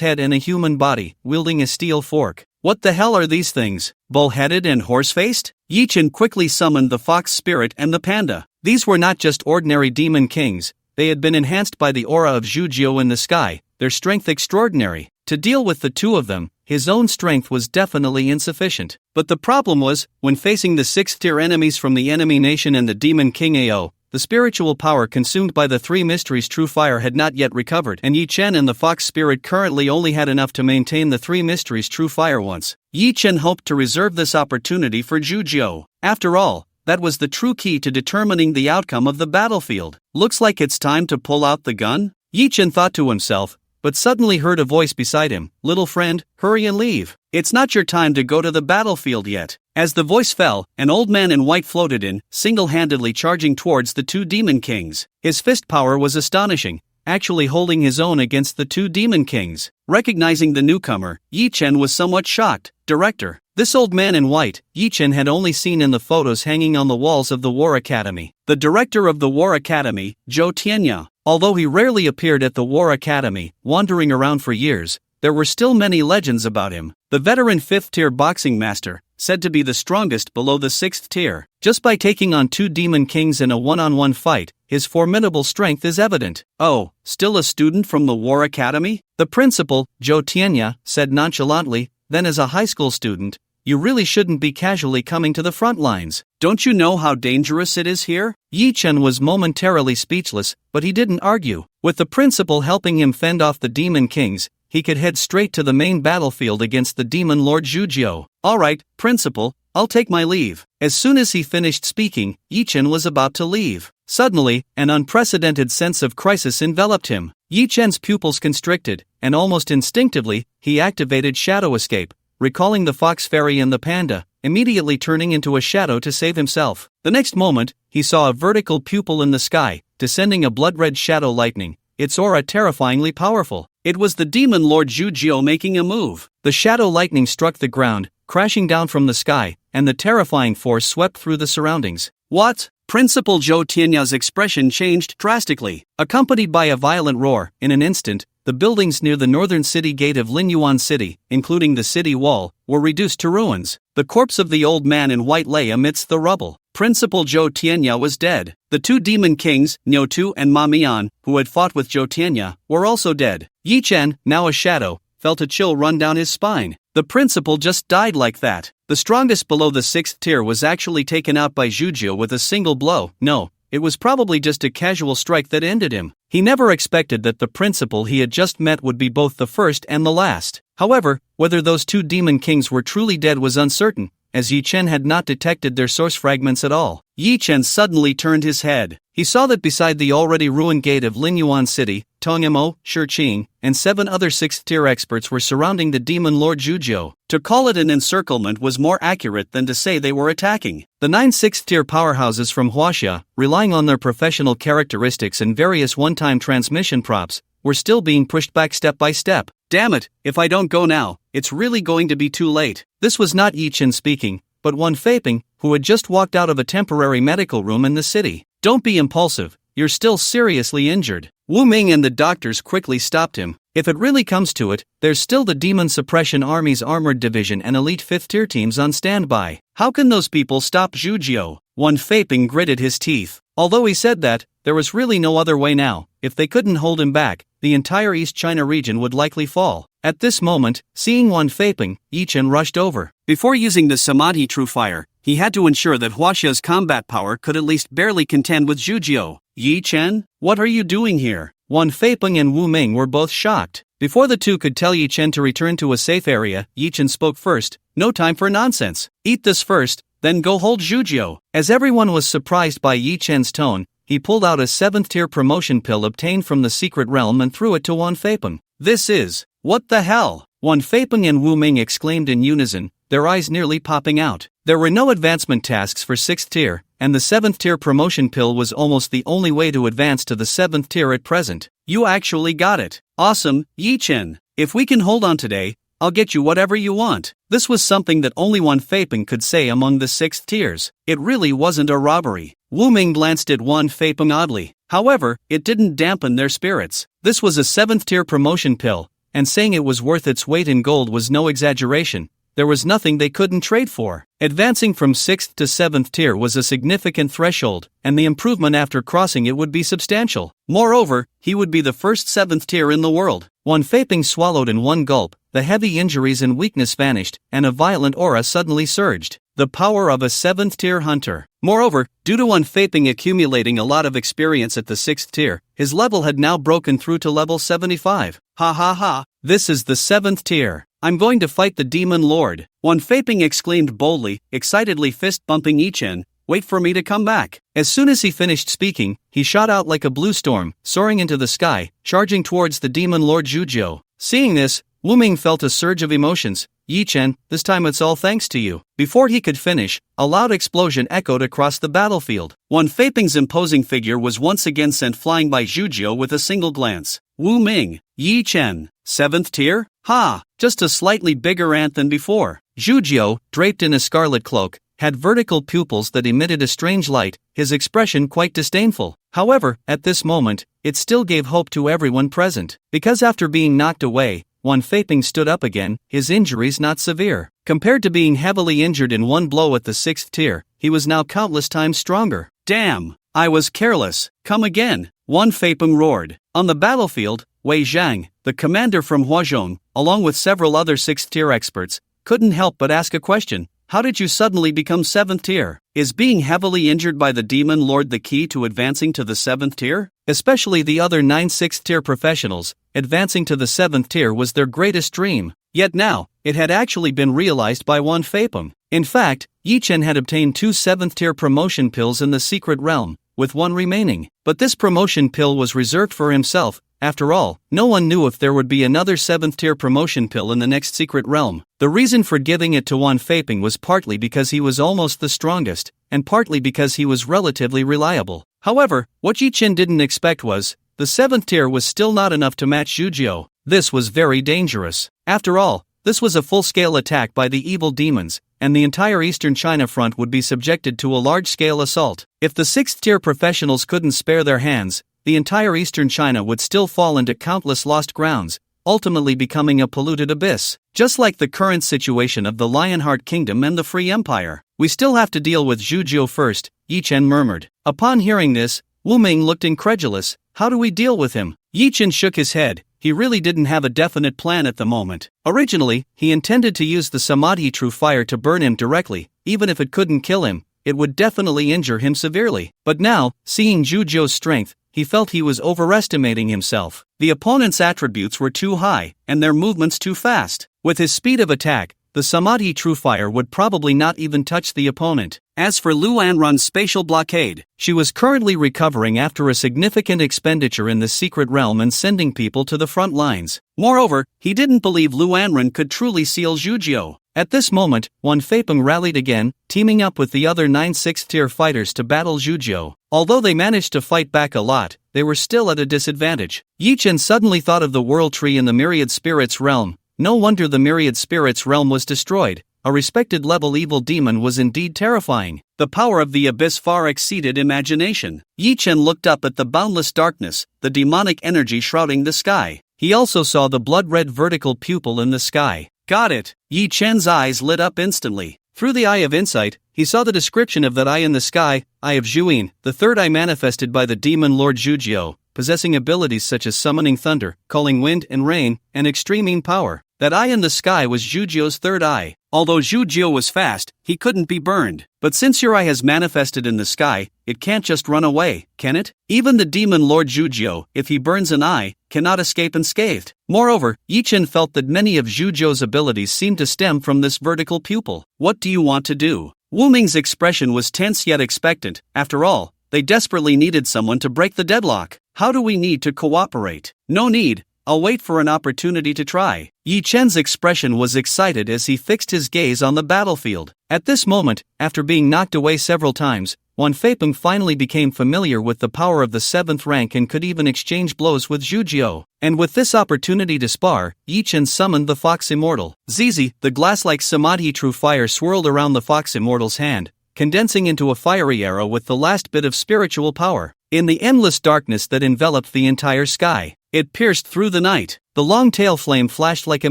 head and a human body, wielding a steel fork. What the hell are these things? Bull-headed and horse-faced? Yi Chen quickly summoned the fox spirit and the panda. These were not just ordinary demon kings, they had been enhanced by the aura of Zhujiao in the sky, their strength extraordinary. To deal with the two of them, his own strength was definitely insufficient. But the problem was, when facing the 6th-tier enemies from the enemy nation and the demon king Ao, the spiritual power consumed by the three mysteries true fire had not yet recovered, and Yi Chen and the fox spirit currently only had enough to maintain the three mysteries true fire once. Yi Chen hoped to reserve this opportunity for Zhujiao. After all, that was the true key to determining the outcome of the battlefield. Looks like it's time to pull out the gun? Yi Chen thought to himself, but suddenly heard a voice beside him. Little friend, hurry and leave. It's not your time to go to the battlefield yet. As the voice fell, an old man in white floated in, single-handedly charging towards the two demon kings. His fist power was astonishing, actually holding his own against the two demon kings. Recognizing the newcomer, Yi Chen was somewhat shocked. Director. This old man in white, Yi Chen had only seen in the photos hanging on the walls of the War Academy. The director of the War Academy, Zhou Tianya. Although he rarely appeared at the War Academy, wandering around for years, there were still many legends about him. The veteran 5th-tier boxing master, said to be the strongest below the 6th tier. Just by taking on two demon kings in a one-on-one fight, his formidable strength is evident. Oh, still a student from the War Academy? The principal, Zhou Tianya, said nonchalantly, then as a high school student, you really shouldn't be casually coming to the front lines. Don't you know how dangerous it is here? Yi Chen was momentarily speechless, but he didn't argue. With the principal helping him fend off the demon kings, he could head straight to the main battlefield against the demon lord Zhujiao. Alright, principal, I'll take my leave. As soon as he finished speaking, Yi Chen was about to leave. Suddenly, an unprecedented sense of crisis enveloped him. Yi Chen's pupils constricted, and almost instinctively, he activated Shadow Escape, recalling the fox fairy and the panda, immediately turning into a shadow to save himself. The next moment, he saw a vertical pupil in the sky, descending a blood-red shadow lightning, its aura terrifyingly powerful. It was the demon lord Zhujiao making a move. The shadow lightning struck the ground, crashing down from the sky, and the terrifying force swept through the surroundings. What? Principal Zhou Tianya's expression changed drastically. Accompanied by a violent roar, in an instant, the buildings near the northern city gate of Linyuan City, including the city wall, were reduced to ruins. The corpse of the old man in white lay amidst the rubble. Principal Zhou Tianya was dead. The two demon kings, Niu Tu and Ma Mian, who had fought with Zhou Tianya, were also dead. Yi Chen, now a shadow, felt a chill run down his spine. The principal just died like that. The strongest below the 6th tier was actually taken out by Zhujiao with a single blow. No, it was probably just a casual strike that ended him. He never expected that the principal he had just met would be both the first and the last. However, whether those two demon kings were truly dead was uncertain, as Yi Chen had not detected their source fragments at all. Yi Chen suddenly turned his head. He saw that beside the already ruined gate of Linyuan City, Tong Mo, Shi Qing, and 7 other 6th-tier experts were surrounding the demon lord Zhujiao. To call it an encirclement was more accurate than to say they were attacking. The 9 6th-tier powerhouses from Huaxia, relying on their professional characteristics and various one-time transmission props, were still being pushed back step by step. Damn it, if I don't go now, it's really going to be too late. This was not Yi Chen speaking, but Wan Feiping, who had just walked out of a temporary medical room in the city. Don't be impulsive, you're still seriously injured. Wu Ming and the doctors quickly stopped him. If it really comes to it, there's still the Demon Suppression Army's Armored Division and Elite 5th-tier teams on standby. How can those people stop Zhujiao? Wan Feiping gritted his teeth. Although he said that, there was really no other way now. If they couldn't hold him back, the entire East China region would likely fall. At this moment, seeing Wan Feiping, Yi Chen rushed over. Before using the Samadhi True Fire, he had to ensure that Huaxia's combat power could at least barely contend with Zhujiao. Yi Chen, what are you doing here? Wan Feiping and Wu Ming were both shocked. Before the two could tell Yi Chen to return to a safe area, Yi Chen spoke first. No time for nonsense. Eat this first, then go hold Zhujiao. As everyone was surprised by Yi Chen's tone, he pulled out a 7th-tier promotion pill obtained from the secret realm and threw it to Wan Feiping. This is, what the hell? Wan Feiping and Wu Ming exclaimed in unison, their eyes nearly popping out. There were no advancement tasks for 6th tier, and the 7th tier promotion pill was almost the only way to advance to the 7th tier at present. You actually got it. Awesome, Yi Chen. If we can hold on today, I'll get you whatever you want. This was something that only Wan Feiping could say among the 6th tiers. It really wasn't a robbery. Wu Ming glanced at Wan Feipeng oddly. However, it didn't dampen their spirits. This was a 7th tier promotion pill, and saying it was worth its weight in gold was no exaggeration. There was nothing they couldn't trade for. Advancing from 6th to 7th tier was a significant threshold, and the improvement after crossing it would be substantial. Moreover, he would be the first 7th tier in the world. Wan Feipeng swallowed in one gulp, the heavy injuries and weakness vanished, and a violent aura suddenly surged. The power of a 7th tier hunter. Moreover, due to Wan Feipeng accumulating a lot of experience at the 6th tier, his level had now broken through to level 75. Ha ha ha, this is the 7th tier. I'm going to fight the Demon Lord. Wan Feipeng exclaimed boldly, excitedly fist-bumping Yichen. Wait for me to come back. As soon as he finished speaking, he shot out like a blue storm, soaring into the sky, charging towards the Demon Lord Zhujiu. Seeing this, Wu Ming felt a surge of emotions. Yichen, this time it's all thanks to you. Before he could finish, a loud explosion echoed across the battlefield. Wan Feipeng's imposing figure was once again sent flying by Zhujiu with a single glance. Wu Ming, Yichen, 7th tier? Ha! Just a slightly bigger ant than before. Zhujiu, draped in a scarlet cloak, had vertical pupils that emitted a strange light, his expression quite disdainful. However, at this moment, it still gave hope to everyone present. Because after being knocked away, Wan Feipeng stood up again, his injuries not severe. Compared to being heavily injured in one blow at the 6th tier, he was now countless times stronger. Damn! I was careless. Come again! Wan Feipeng roared. On the battlefield, Wei Zhang, the commander from Huazhong, along with several other 6th tier experts, couldn't help but ask a question. How did you suddenly become 7th tier? Is being heavily injured by the Demon Lord the key to advancing to the 7th tier? Especially the other 9 6th tier professionals, advancing to the 7th tier was their greatest dream. Yet now, it had actually been realized by Wan Feipeng. In fact, Yichen had obtained 2 7th tier promotion pills in the secret realm, with one remaining. But this promotion pill was reserved for himself. After all, no one knew if there would be another 7th tier promotion pill in the next secret realm. The reason for giving it to Wan Feipeng was partly because he was almost the strongest, and partly because he was relatively reliable. However, what Yichen didn't expect was, the 7th tier was still not enough to match Zhujiu. This was very dangerous. After all, this was a full-scale attack by the evil demons, and the entire Eastern China front would be subjected to a large-scale assault. If the 6th tier professionals couldn't spare their hands, the entire Eastern China would still fall into countless lost grounds, ultimately becoming a polluted abyss. Just like the current situation of the Lionheart Kingdom and the Free Empire. We still have to deal with Zhujiu first, Yichen murmured. Upon hearing this, Wu Ming looked incredulous. How do we deal with him? Yichen shook his head. He really didn't have a definite plan at the moment. Originally, he intended to use the Samadhi True Fire to burn him directly. Even if it couldn't kill him, it would definitely injure him severely. But now, seeing Zhujiu's strength, he felt he was overestimating himself. The opponent's attributes were too high, and their movements too fast. With his speed of attack, the Samadhi True Fire would probably not even touch the opponent. As for Lu Anrun's spatial blockade, she was currently recovering after a significant expenditure in the secret realm and sending people to the front lines. Moreover, he didn't believe Lu Anrun could truly seal Zhujiu. At this moment, Wan Feipeng rallied again, teaming up with the other 9 6th tier fighters to battle Zhujiu. Although they managed to fight back a lot, they were still at a disadvantage. Yichen suddenly thought of the World Tree in the Myriad Spirits realm. No wonder the Myriad Spirits realm was destroyed. A respected level evil demon was indeed terrifying. The power of the abyss far exceeded imagination. Yichen looked up at the boundless darkness, the demonic energy shrouding the sky. He also saw the blood-red vertical pupil in the sky. Got it! Yichen's eyes lit up instantly. Through the eye of insight, he saw the description of that eye in the sky, Eye of Zhuyin, the third eye manifested by the demon Lord Zhujiu, possessing abilities such as summoning thunder, calling wind and rain, and extreme power. That eye in the sky was Zhujiu's third eye. Although Zhujiu was fast, he couldn't be burned. But since your eye has manifested in the sky, it can't just run away, can it? Even the demon Lord Zhujiu, if he burns an eye, cannot escape unscathed. Moreover, Yichen felt that many of Zhujiu's abilities seemed to stem from this vertical pupil. What do you want to do? Wu Ming's expression was tense yet expectant. After all, they desperately needed someone to break the deadlock. How do we need to cooperate? No need. I'll wait for an opportunity to try. Yichen's expression was excited as he fixed his gaze on the battlefield. At this moment, after being knocked away several times, Wan Feipeng finally became familiar with the power of the 7th rank and could even exchange blows with Zhujiu. And with this opportunity to spar, Yichen summoned the Fox Immortal. Zizi, the glass-like Samadhi True Fire swirled around the Fox Immortal's hand, condensing into a fiery arrow with the last bit of spiritual power. In the endless darkness that enveloped the entire sky, it pierced through the night. The long tail flame flashed like a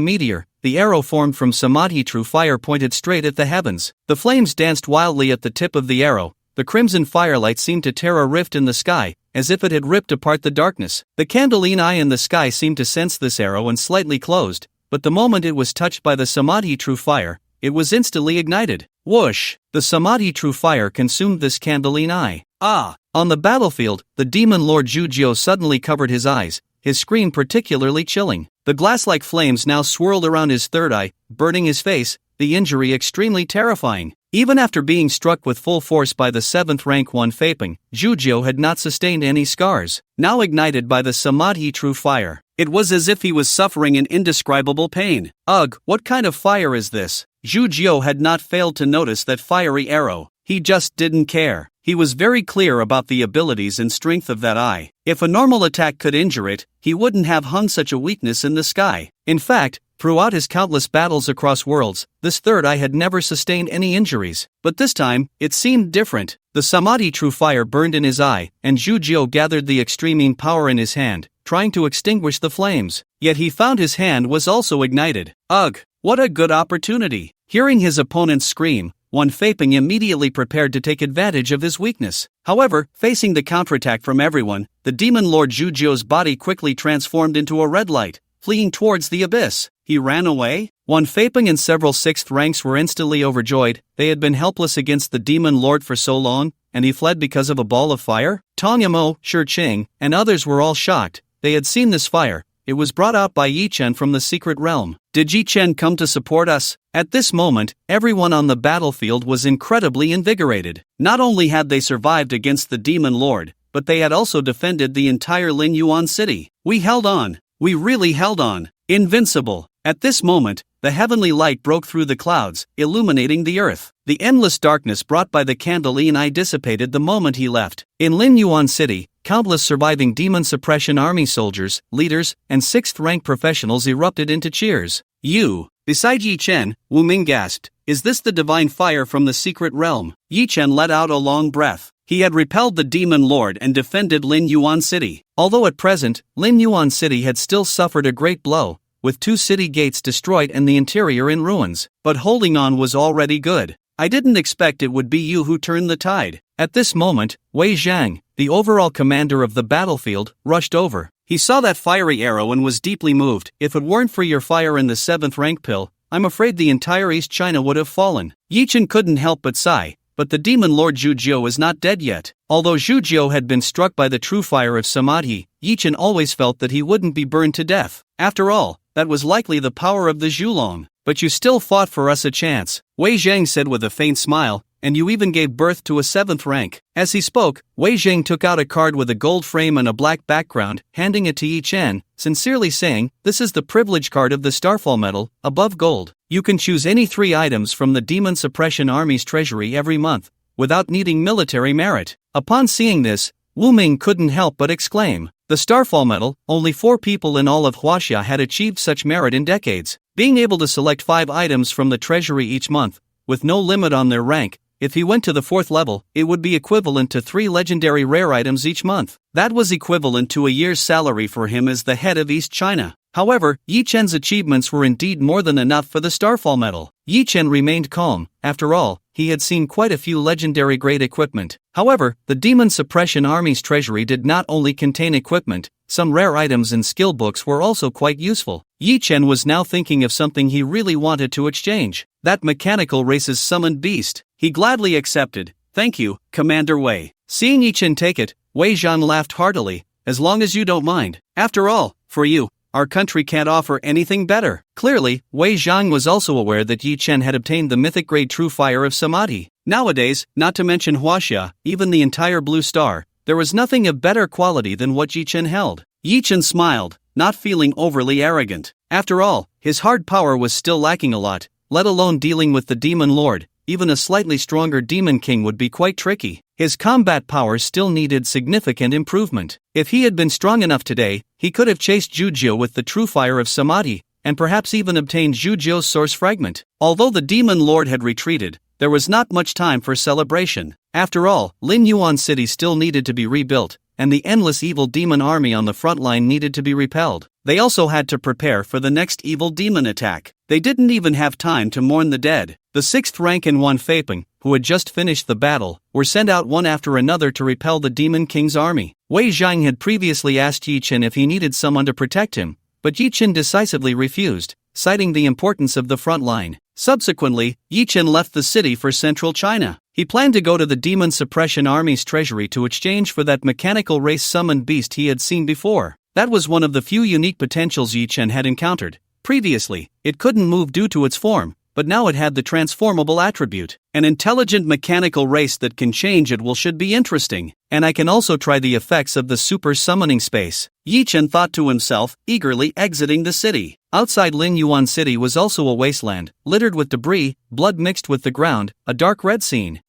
meteor. The arrow formed from samadhi true fire pointed straight at the heavens. The flames danced wildly at the tip of the arrow. The crimson firelight seemed to tear a rift in the sky, as if it had ripped apart the darkness. The candeline eye in the sky seemed to sense this arrow and slightly closed, but the moment it was touched by the samadhi true fire, it was instantly ignited. Whoosh! The samadhi true fire consumed this candeline eye. Ah! On the battlefield, the demon lord Jujio suddenly covered his eyes, his scream particularly chilling. The glass-like flames now swirled around his third eye, burning his face, the injury extremely terrifying. Even after being struck with full force by the 7th rank 1 Faping, Jujio had not sustained any scars. Now ignited by the samadhi true fire, it was as if he was suffering an indescribable pain. Ugh, what kind of fire is this? Jujio had not failed to notice that fiery arrow. He just didn't care. He was very clear about the abilities and strength of that eye. If a normal attack could injure it, he wouldn't have hung such a weakness in the sky. In fact, throughout his countless battles across worlds, this third eye had never sustained any injuries. But this time, it seemed different. The samadhi true fire burned in his eye, and Jujio gathered the extreme power in his hand, trying to extinguish the flames. Yet he found his hand was also ignited. Ugh, what a good opportunity! Hearing his opponent scream, one Faping immediately prepared to take advantage of his weakness. However, facing the counterattack from everyone, the demon lord Jujio's body quickly transformed into a red light, fleeing towards the abyss. He ran away? One Faping and several 6th ranks were instantly overjoyed. They had been helpless against the demon lord for so long, and he fled because of a ball of fire? Tong Yamo, Shi Qing, and others were all shocked. They had seen this fire. It was brought out by Yi Chen from the secret realm. Did Yi Chen come to support us? At this moment, everyone on the battlefield was incredibly invigorated. Not only had they survived against the demon lord, but they had also defended the entire Lin Yuan city. We held on. We really held on. Invincible. At this moment, the heavenly light broke through the clouds, illuminating the earth. The endless darkness brought by the candeline eye dissipated the moment he left. In Lin Yuan city, countless surviving demon suppression army soldiers, leaders, and 6th rank professionals erupted into cheers. You! Beside Yi Chen, Wu Ming gasped, "Is this the divine fire from the secret realm?" Yi Chen let out a long breath. He had repelled the demon lord and defended Lin Yuan city. Although at present, Lin Yuan city had still suffered a great blow, with 2 city gates destroyed and the interior in ruins. But holding on was already good. I didn't expect it would be you who turned the tide. At this moment, Wei Zhang, the overall commander of the battlefield, rushed over. He saw that fiery arrow and was deeply moved. If it weren't for your fire in the 7th rank pill, I'm afraid the entire East China would have fallen. Yi Chen couldn't help but sigh, but the demon lord Jujio is not dead yet. Although Jujio had been struck by the true fire of samadhi, Yi Chen always felt that he wouldn't be burned to death. After all, that was likely the power of the Zhulong. But you still fought for us a chance, Wei Zhang said with a faint smile, and you even gave birth to a 7th rank. As he spoke, Wei Zhang took out a card with a gold frame and a black background, handing it to Yi Chen, sincerely saying, "This is the privilege card of the Starfall medal, above gold. You can choose any 3 items from the Demon Suppression Army's treasury every month, without needing military merit." Upon seeing this, Wu Ming couldn't help but exclaim, "The Starfall medal, only 4 people in all of Huaxia had achieved such merit in decades." Being able to select 5 items from the treasury each month, with no limit on their rank, if he went to the 4th level, it would be equivalent to 3 legendary rare items each month. That was equivalent to a year's salary for him as the head of East China. However, Yi Chen's achievements were indeed more than enough for the Starfall medal. Yi Chen remained calm. After all, he had seen quite a few legendary grade equipment. However, the Demon Suppression Army's treasury did not only contain equipment, some rare items and skill books were also quite useful. Yi Chen was now thinking of something he really wanted to exchange. That mechanical race's summoned beast. He gladly accepted. "Thank you, Commander Wei." Seeing Yi Chen take it, Wei Zhang laughed heartily. "As long as you don't mind. After all, for you, our country can't offer anything better." Clearly, Wei Zhang was also aware that Yi Chen had obtained the mythic grade true fire of samadhi. Nowadays, not to mention Huaxia, even the entire Blue Star, there was nothing of better quality than what Yi Chen held. Yi Chen smiled, not feeling overly arrogant. After all, his hard power was still lacking a lot, let alone dealing with the demon lord. Even a slightly stronger demon king would be quite tricky. His combat power still needed significant improvement. If he had been strong enough today, he could have chased Jujio with the true fire of samadhi, and perhaps even obtained Jujio's source fragment. Although the demon lord had retreated, there was not much time for celebration. After all, Lin Yuan City still needed to be rebuilt, and the endless evil demon army on the front line needed to be repelled. They also had to prepare for the next evil demon attack. They didn't even have time to mourn the dead. The 6th rank and 1 Feipeng, who had just finished the battle, were sent out one after another to repel the Demon King's army. Wei Zhang had previously asked Yi Chen if he needed someone to protect him, but Yi Chen decisively refused, citing the importance of the front line. Subsequently, Yi Chen left the city for central China. He planned to go to the Demon Suppression Army's treasury to exchange for that mechanical race summoned beast he had seen before. That was one of the few unique potentials Yi Chen had encountered. Previously, it couldn't move due to its form, but now it had the transformable attribute. An intelligent mechanical race that can change at will should be interesting, and I can also try the effects of the super summoning space. Yi Chen thought to himself, eagerly exiting the city. Outside Lin Yuan City was also a wasteland, littered with debris, blood mixed with the ground, a dark red scene.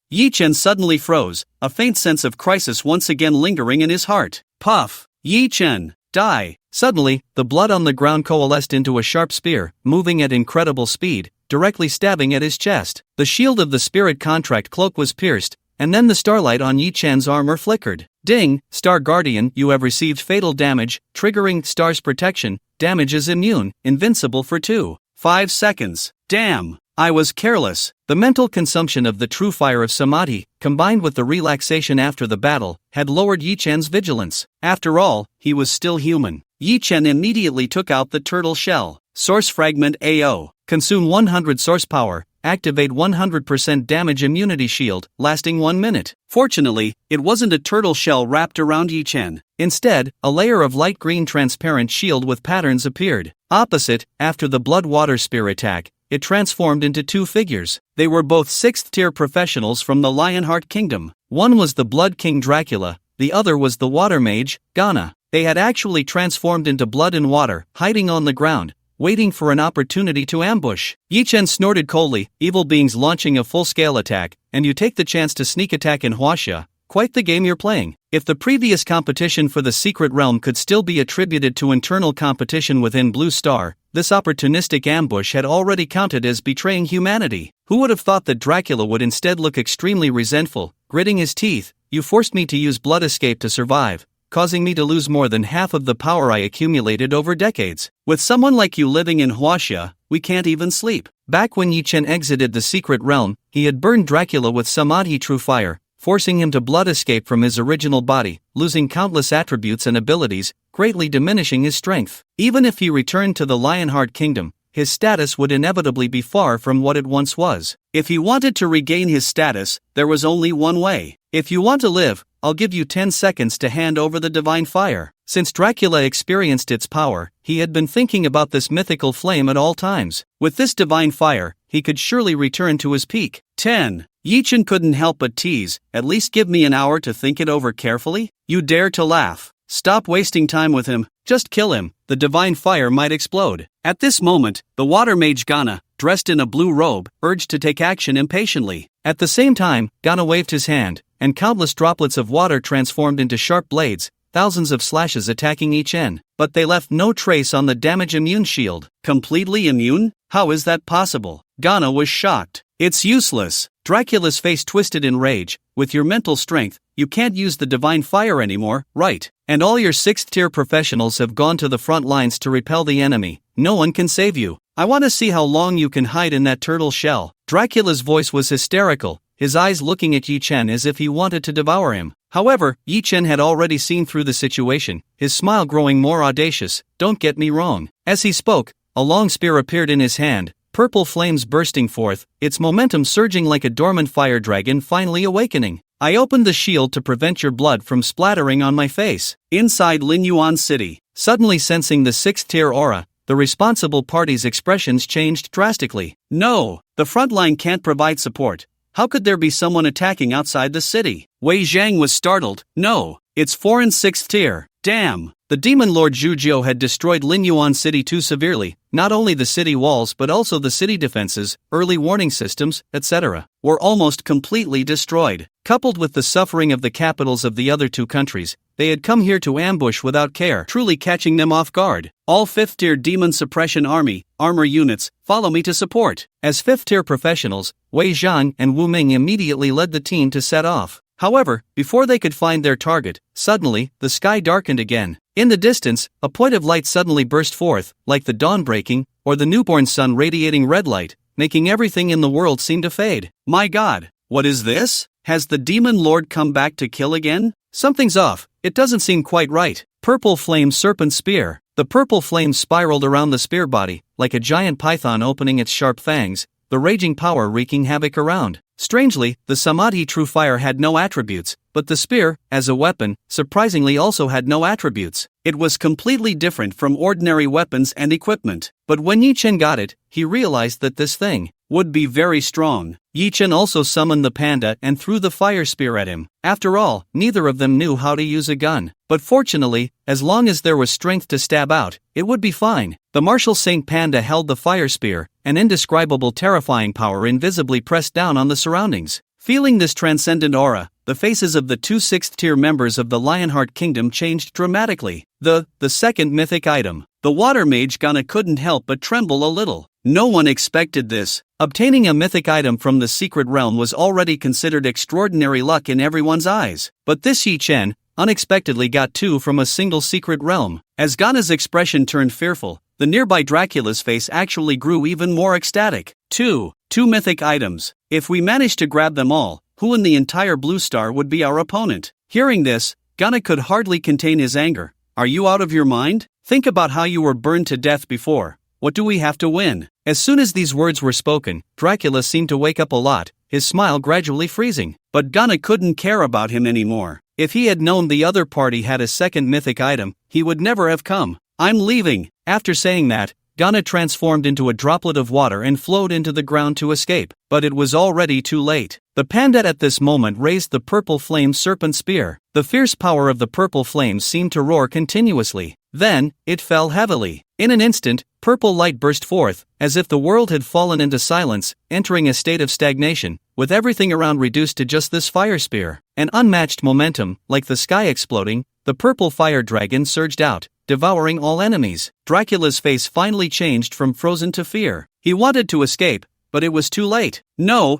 Yi Chen suddenly froze, a faint sense of crisis once again lingering in his heart. Puff! Yi Chen, die! Suddenly, the blood on the ground coalesced into a sharp spear, moving at incredible speed, directly stabbing at his chest. The shield of the spirit contract cloak was pierced, and then the starlight on Yi Chen's armor flickered. Ding! Star Guardian, you have received fatal damage, triggering Star's protection. Damage is immune, invincible for 2.5 seconds. Damn! I was careless. The mental consumption of the true fire of Samadhi, combined with the relaxation after the battle, had lowered Yi Chen's vigilance. After all, he was still human. Yi Chen immediately took out the turtle shell. Source Fragment AO. Consume 100 source power. Activate 100% damage immunity shield, lasting 1 minute. Fortunately, it wasn't a turtle shell wrapped around Yi Chen. Instead, a layer of light green transparent shield with patterns appeared. Opposite, after the blood water spear attack, it transformed into 2 figures. They were both 6th tier professionals from the Lionheart Kingdom. One was the Blood King Dracula, the other was the Water Mage, Ghana. They had actually transformed into blood and water, hiding on the ground, waiting for an opportunity to ambush. Yi Chen snorted coldly, evil beings launching a full-scale attack, and you take the chance to sneak attack in Huaxia. Quite the game you're playing. If the previous competition for the secret realm could still be attributed to internal competition within Blue Star, this opportunistic ambush had already counted as betraying humanity. Who would have thought that Dracula would instead look extremely resentful, gritting his teeth? You forced me to use blood escape to survive, causing me to lose more than half of the power I accumulated over decades. With someone like you living in Huaxia, we can't even sleep. Back when Yi Chen exited the secret realm, he had burned Dracula with Samadhi True Fire, forcing him to blood escape from his original body, losing countless attributes and abilities, greatly diminishing his strength. Even if he returned to the Lionheart Kingdom, his status would inevitably be far from what it once was. If he wanted to regain his status, there was only one way. If you want to live, I'll give you 10 seconds to hand over the divine fire. Since Dracula experienced its power, he had been thinking about this mythical flame at all times. With this divine fire, he could surely return to his peak. 10. Yi Chen couldn't help but tease, at least give me an hour to think it over carefully? You dare to laugh. Stop wasting time with him, just kill him, the divine fire might explode. At this moment, the water mage Ghana, dressed in a blue robe, urged to take action impatiently. At the same time, Ghana waved his hand, and countless droplets of water transformed into sharp blades, thousands of slashes attacking Yi Chen. But they left no trace on the damage immune shield. Completely immune? How is that possible? Ghana was shocked. It's useless. Dracula's face twisted in rage. With your mental strength, you can't use the divine fire anymore, right? And all your 6th tier professionals have gone to the front lines to repel the enemy. No one can save you. I want to see how long you can hide in that turtle shell. Dracula's voice was hysterical, his eyes looking at Yi Chen as if he wanted to devour him. However, Yi Chen had already seen through the situation, his smile growing more audacious. Don't get me wrong. As he spoke, a long spear appeared in his hand, purple flames bursting forth, its momentum surging like a dormant fire dragon finally awakening. I opened the shield to prevent your blood from splattering on my face. Inside Lin Yuan City, suddenly sensing the 6th tier aura, the responsible party's expressions changed drastically. No, the front line can't provide support. How could there be someone attacking outside the city? Wei Zhang was startled. No, it's foreign 6th tier. Damn! The demon lord Zhujiu had destroyed Linyuan City too severely. Not only the city walls but also the city defenses, early warning systems, etc. were almost completely destroyed. Coupled with the suffering of the capitals of the other two countries, they had come here to ambush without care, truly catching them off guard. All 5th tier demon suppression armor units, follow me to support. As 5th tier professionals, Wei Zhang and Wu Ming immediately led the team to set off. However, before they could find their target, suddenly, the sky darkened again. In the distance, a point of light suddenly burst forth, like the dawn breaking, or the newborn sun radiating red light, making everything in the world seem to fade. My god, what is this? Has the demon lord come back to kill again? Something's off, it doesn't seem quite right. Purple flame serpent spear. The purple flame spiraled around the spear body, like a giant python opening its sharp fangs, the raging power wreaking havoc around. Strangely, the Samadhi True Fire had no attributes, but the spear, as a weapon, surprisingly also had no attributes. It was completely different from ordinary weapons and equipment. But when Yi Chen got it, he realized that this thing would be very strong. Yi Chen also summoned the panda and threw the fire spear at him. After all, neither of them knew how to use a gun. But fortunately, as long as there was strength to stab out, it would be fine. The martial Saint Panda held the fire spear, an indescribable terrifying power invisibly pressed down on the surroundings. Feeling this transcendent aura, the faces of the two 6th tier members of the Lionheart Kingdom changed dramatically. The second mythic item. The water mage Gana couldn't help but tremble a little. No one expected this. Obtaining a mythic item from the secret realm was already considered extraordinary luck in everyone's eyes. But this Yi Chen unexpectedly got two from a single secret realm. As Gana's expression turned fearful, the nearby Dracula's face actually grew even more ecstatic. Two mythic items. If we manage to grab them all, who in the entire Blue Star would be our opponent? Hearing this, Gana could hardly contain his anger. Are you out of your mind? Think about how you were burned to death before. What do we have to win? As soon as these words were spoken, Dracula seemed to wake up a lot, his smile gradually freezing. But Gana couldn't care about him anymore. If he had known the other party had a second mythic item, he would never have come. I'm leaving. After saying that, Gana transformed into a droplet of water and flowed into the ground to escape, but it was already too late. The panda at this moment raised the purple flame serpent spear. The fierce power of the purple flames seemed to roar continuously. Then, it fell heavily. In an instant, purple light burst forth, as if the world had fallen into silence, entering a state of stagnation, with everything around reduced to just this fire spear. An unmatched momentum, like the sky exploding, the purple fire dragon surged out, devouring all enemies. Dracula's face finally changed from frozen to fear. He wanted to escape, but it was too late. No.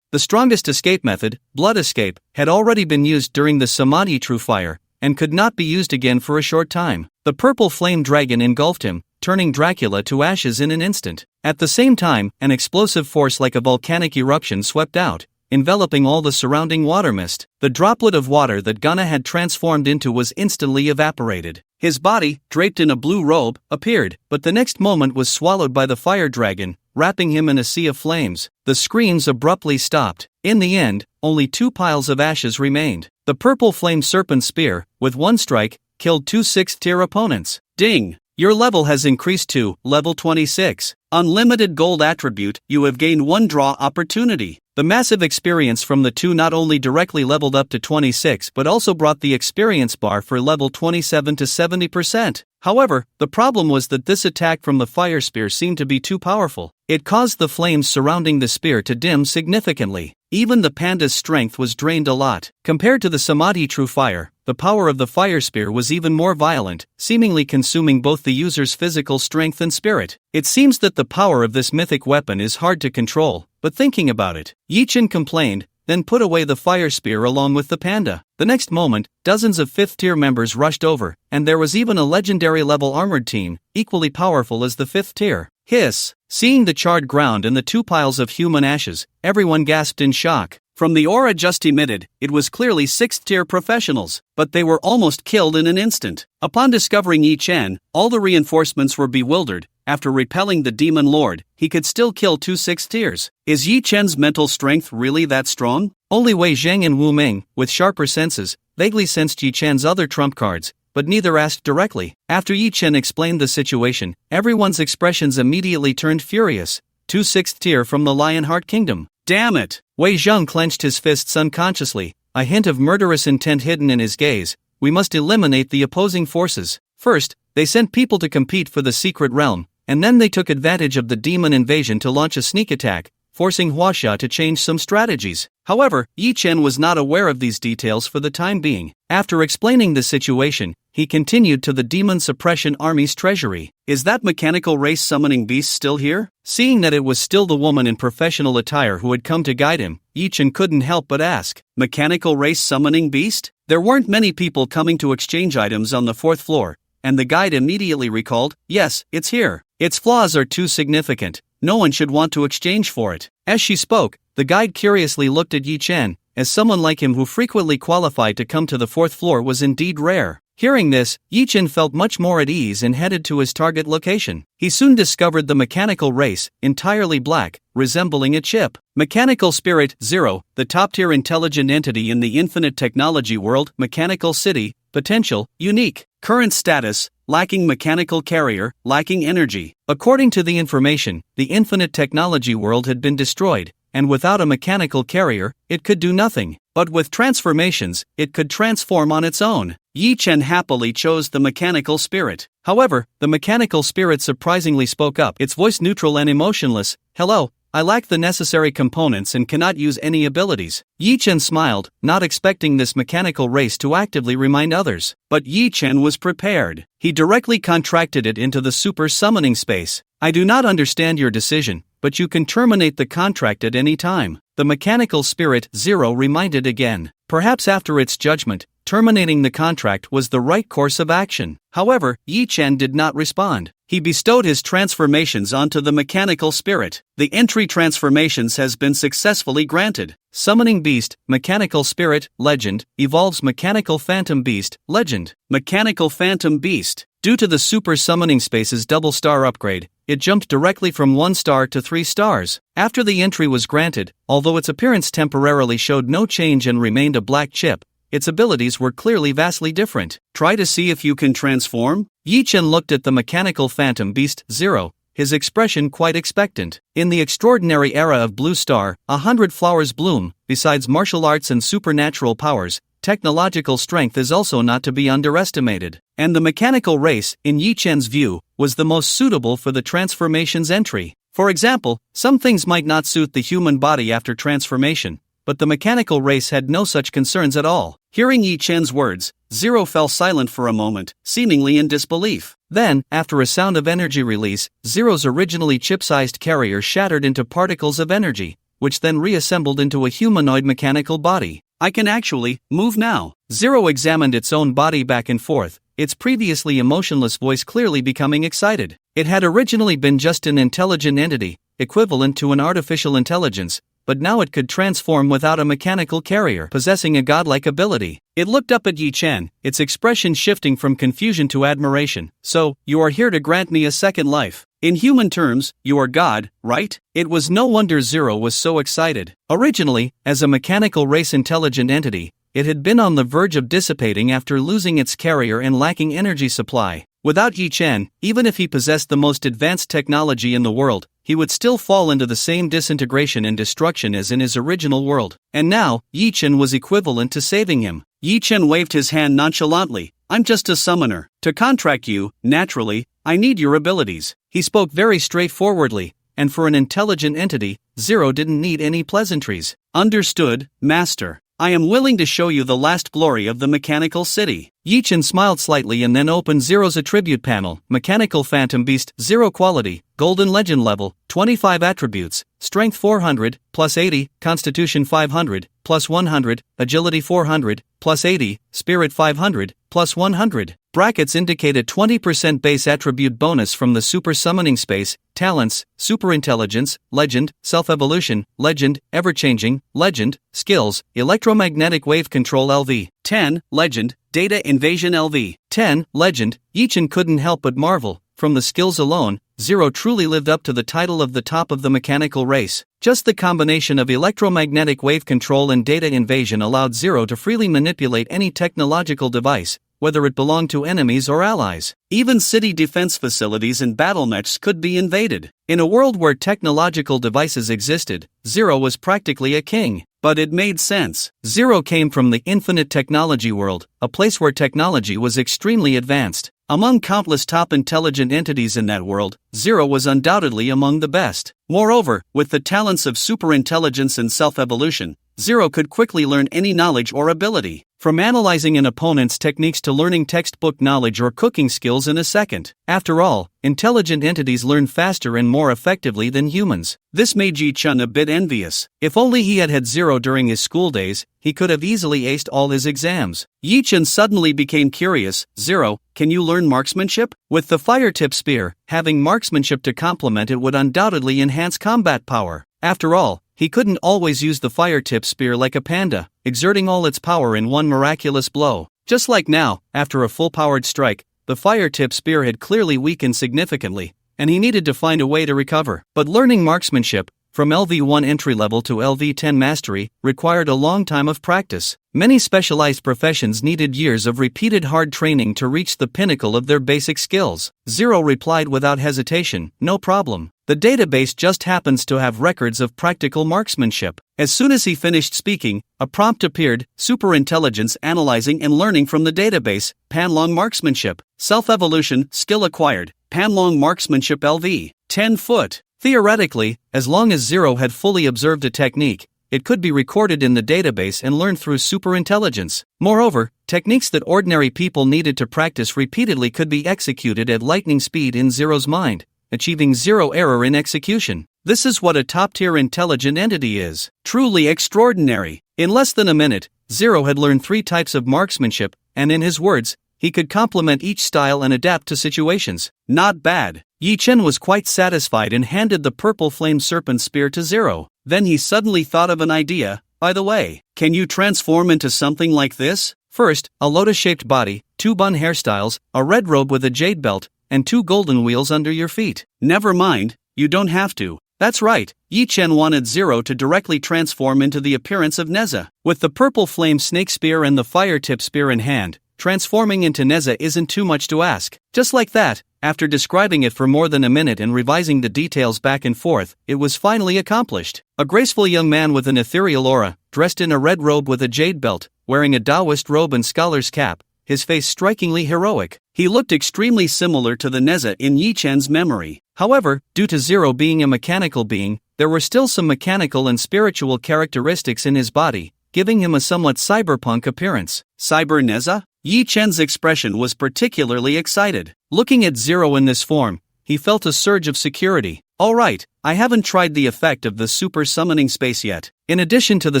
The strongest escape method, blood escape, had already been used during the Samadhi True Fire, and could not be used again for a short time. The purple flame dragon engulfed him, turning Dracula to ashes in an instant. At the same time, an explosive force like a volcanic eruption swept out, enveloping all the surrounding water mist. The droplet of water that Gana had transformed into was instantly evaporated. His body, draped in a blue robe, appeared, but the next moment was swallowed by the fire dragon, wrapping him in a sea of flames. The screams abruptly stopped. In the end, only two piles of ashes remained. The purple flame serpent spear, with one strike, killed two 6th tier opponents. Ding! Your level has increased to level 26. Unlimited gold attribute, you have gained one draw opportunity. The massive experience from the two not only directly leveled up to 26 but also brought the experience bar for level 27 to 70%. However, the problem was that this attack from the fire spear seemed to be too powerful. It caused the flames surrounding the spear to dim significantly. Even the panda's strength was drained a lot. Compared to the Samadhi True Fire, the power of the fire spear was even more violent, seemingly consuming both the user's physical strength and spirit. It seems that the power of this mythic weapon is hard to control, but thinking about it, Yi Chen complained, then put away the fire spear along with the panda. The next moment, dozens of 5th tier members rushed over, and there was even a legendary level armored team, equally powerful as the 5th tier. Hiss! Seeing the charred ground and the two piles of human ashes, everyone gasped in shock. From the aura just emitted, it was clearly 6th tier professionals, but they were almost killed in an instant. Upon discovering Yi Chen, all the reinforcements were bewildered. After repelling the demon lord, he could still kill two 6th tiers. Is Yi Chen's mental strength really that strong? Only Wei Zhang and Wu Ming, with sharper senses, vaguely sensed Yi Chen's other trump cards, but neither asked directly. After Yi Chen explained the situation, everyone's expressions immediately turned furious. Two 6th tier from the Lionheart Kingdom. Damn it! Wei Zhang clenched his fists unconsciously, a hint of murderous intent hidden in his gaze, we must eliminate the opposing forces. First, they sent people to compete for the secret realm, and then they took advantage of the demon invasion to launch a sneak attack, forcing Huaxia to change some strategies. However, Yi Chen was not aware of these details for the time being. After explaining the situation, he continued to the Demon Suppression Army's treasury. Is that mechanical race summoning beast still here? Seeing that it was still the woman in professional attire who had come to guide him, Yi Chen couldn't help but ask, mechanical race summoning beast? There weren't many people coming to exchange items on the 4th floor, and the guide immediately recalled, yes, it's here. Its flaws are too significant. No one should want to exchange for it. As she spoke, the guide curiously looked at Yi Chen, as someone like him who frequently qualified to come to the 4th floor was indeed rare. Hearing this, Yi Chen felt much more at ease and headed to his target location. He soon discovered the mechanical race, entirely black, resembling a chip. Mechanical Spirit 0, the top-tier intelligent entity in the infinite technology world. Mechanical City, potential, unique. Current status, lacking mechanical carrier, lacking energy. According to the information, the infinite technology world had been destroyed, and without a mechanical carrier, it could do nothing. But with transformations, it could transform on its own. Yi Chen happily chose the mechanical spirit. However, the mechanical spirit surprisingly spoke up, its voice neutral and emotionless. Hello, I lack the necessary components and cannot use any abilities. Yi Chen smiled, not expecting this mechanical race to actively remind others. But Yi Chen was prepared. He directly contracted it into the super summoning space. I do not understand your decision, but you can terminate the contract at any time. The mechanical spirit 0 reminded again. Perhaps after its judgment, terminating the contract was the right course of action. However, Yi Chen did not respond. He bestowed his transformations onto the mechanical spirit. The entry transformations has been successfully granted. Summoning Beast, Mechanical Spirit, Legend, evolves Mechanical Phantom Beast, Legend. Mechanical Phantom Beast. Due to the Super Summoning Space's double star upgrade, it jumped directly from 1 star to 3 stars. After the entry was granted, although its appearance temporarily showed no change and remained a black chip, its abilities were clearly vastly different. Try to see if you can transform? Yi Chen looked at the Mechanical Phantom Beast 0, his expression quite expectant. In the extraordinary era of Blue Star, 100 flowers bloom. Besides martial arts and supernatural powers, technological strength is also not to be underestimated. And the mechanical race, in Yi Chen's view, was the most suitable for the transformation's entry. For example, some things might not suit the human body after transformation, but the mechanical race had no such concerns at all. Hearing Yi Chen's words, 0 fell silent for a moment, seemingly in disbelief. Then, after a sound of energy release, 0's originally chip-sized carrier shattered into particles of energy, which then reassembled into a humanoid mechanical body. I can actually move now. 0 examined its own body back and forth, its previously emotionless voice clearly becoming excited. It had originally been just an intelligent entity, equivalent to an artificial intelligence, but now it could transform without a mechanical carrier, possessing a godlike ability. It looked up at Yi Chen, its expression shifting from confusion to admiration. So, you are here to grant me a second life. In human terms, you are God, right? It was no wonder 0 was so excited. Originally, as a mechanical race intelligent entity, it had been on the verge of dissipating after losing its carrier and lacking energy supply. Without Yi Chen, even if he possessed the most advanced technology in the world, he would still fall into the same disintegration and destruction as in his original world. And now, Yi Chen was equivalent to saving him. Yi Chen waved his hand nonchalantly. I'm just a summoner. To contract you, naturally, I need your abilities. He spoke very straightforwardly, and for an intelligent entity, 0 didn't need any pleasantries. Understood, Master. I am willing to show you the last glory of the mechanical city. Yi Chen smiled slightly and then opened 0's attribute panel. Mechanical Phantom Beast 0 quality, Golden Legend level, 25 attributes, Strength 400, plus 80, Constitution 500, plus 100, Agility 400, plus 80, Spirit 500, plus 100. Brackets indicate a 20% base attribute bonus from the super summoning space, talents, superintelligence, legend, self-evolution, legend, ever-changing, legend, skills, electromagnetic wave control LV. 10, legend, data invasion LV. 10, legend. Yi Chen couldn't help but marvel. From the skills alone, 0 truly lived up to the title of the top of the mechanical race. Just the combination of electromagnetic wave control and data invasion allowed 0 to freely manipulate any technological device, whether it belonged to enemies or allies. Even city defense facilities and battle nets could be invaded. In a world where technological devices existed, 0 was practically a king. But it made sense. Zero came from the infinite technology world, a place where technology was extremely advanced. Among countless top intelligent entities in that world, Zero was undoubtedly among the best. Moreover, with the talents of superintelligence and self-evolution, Zero could quickly learn any knowledge or ability, from analyzing an opponent's techniques to learning textbook knowledge or cooking skills in a second. After all, intelligent entities learn faster and more effectively than humans. This made Yi-Chun a bit envious. If only he had had Zero during his school days, he could have easily aced all his exams. Yi-Chun suddenly became curious. Zero, can you learn marksmanship? With the fire-tip spear, having marksmanship to complement it would undoubtedly enhance combat power. After all, he couldn't always use the fire-tip spear like a panda, exerting all its power in one miraculous blow. Just like now, after a full-powered strike, the fire-tip spear had clearly weakened significantly, and he needed to find a way to recover. But learning marksmanship, from LV1 entry level to LV10 mastery, required a long time of practice. Many specialized professions needed years of repeated hard training to reach the pinnacle of their basic skills. Zero replied without hesitation, "No problem. The database just happens to have records of practical marksmanship." As soon as he finished speaking, a prompt appeared: superintelligence analyzing and learning from the database, Panlong marksmanship, self-evolution, skill acquired, Panlong marksmanship LV, 10 foot. Theoretically, as long as Zero had fully observed a technique, it could be recorded in the database and learned through superintelligence. Moreover, techniques that ordinary people needed to practice repeatedly could be executed at lightning speed in Zero's mind, achieving zero error in execution. This is what a top-tier intelligent entity is. Truly extraordinary. In less than a minute, Zero had learned 3 types of marksmanship, and in his words, he could complement each style and adapt to situations. Not bad. Yi-Chen was quite satisfied and handed the purple flame serpent spear to Zero. Then he suddenly thought of an idea. By the way, can you transform into something like this? First, a lotus-shaped body, 2 bun hairstyles, a red robe with a jade belt, and 2 golden wheels under your feet. Never mind, you don't have to. That's right, Yi-Chen wanted Zero to directly transform into the appearance of Neza. With the purple flame snake spear and the fire-tip spear in hand, transforming into Neza isn't too much to ask. Just like that, after describing it for more than a minute and revising the details back and forth, it was finally accomplished. A graceful young man with an ethereal aura, dressed in a red robe with a jade belt, wearing a Taoist robe and scholar's cap, his face strikingly heroic. He looked extremely similar to the Neza in Yi-Chen's memory. However, due to Zero being a mechanical being, there were still some mechanical and spiritual characteristics in his body, giving him a somewhat cyberpunk appearance. Cyber Neza? Yi-Chen's expression was particularly excited. Looking at Zero in this form, he felt a surge of security. Alright, I haven't tried the effect of the super summoning space yet. In addition to the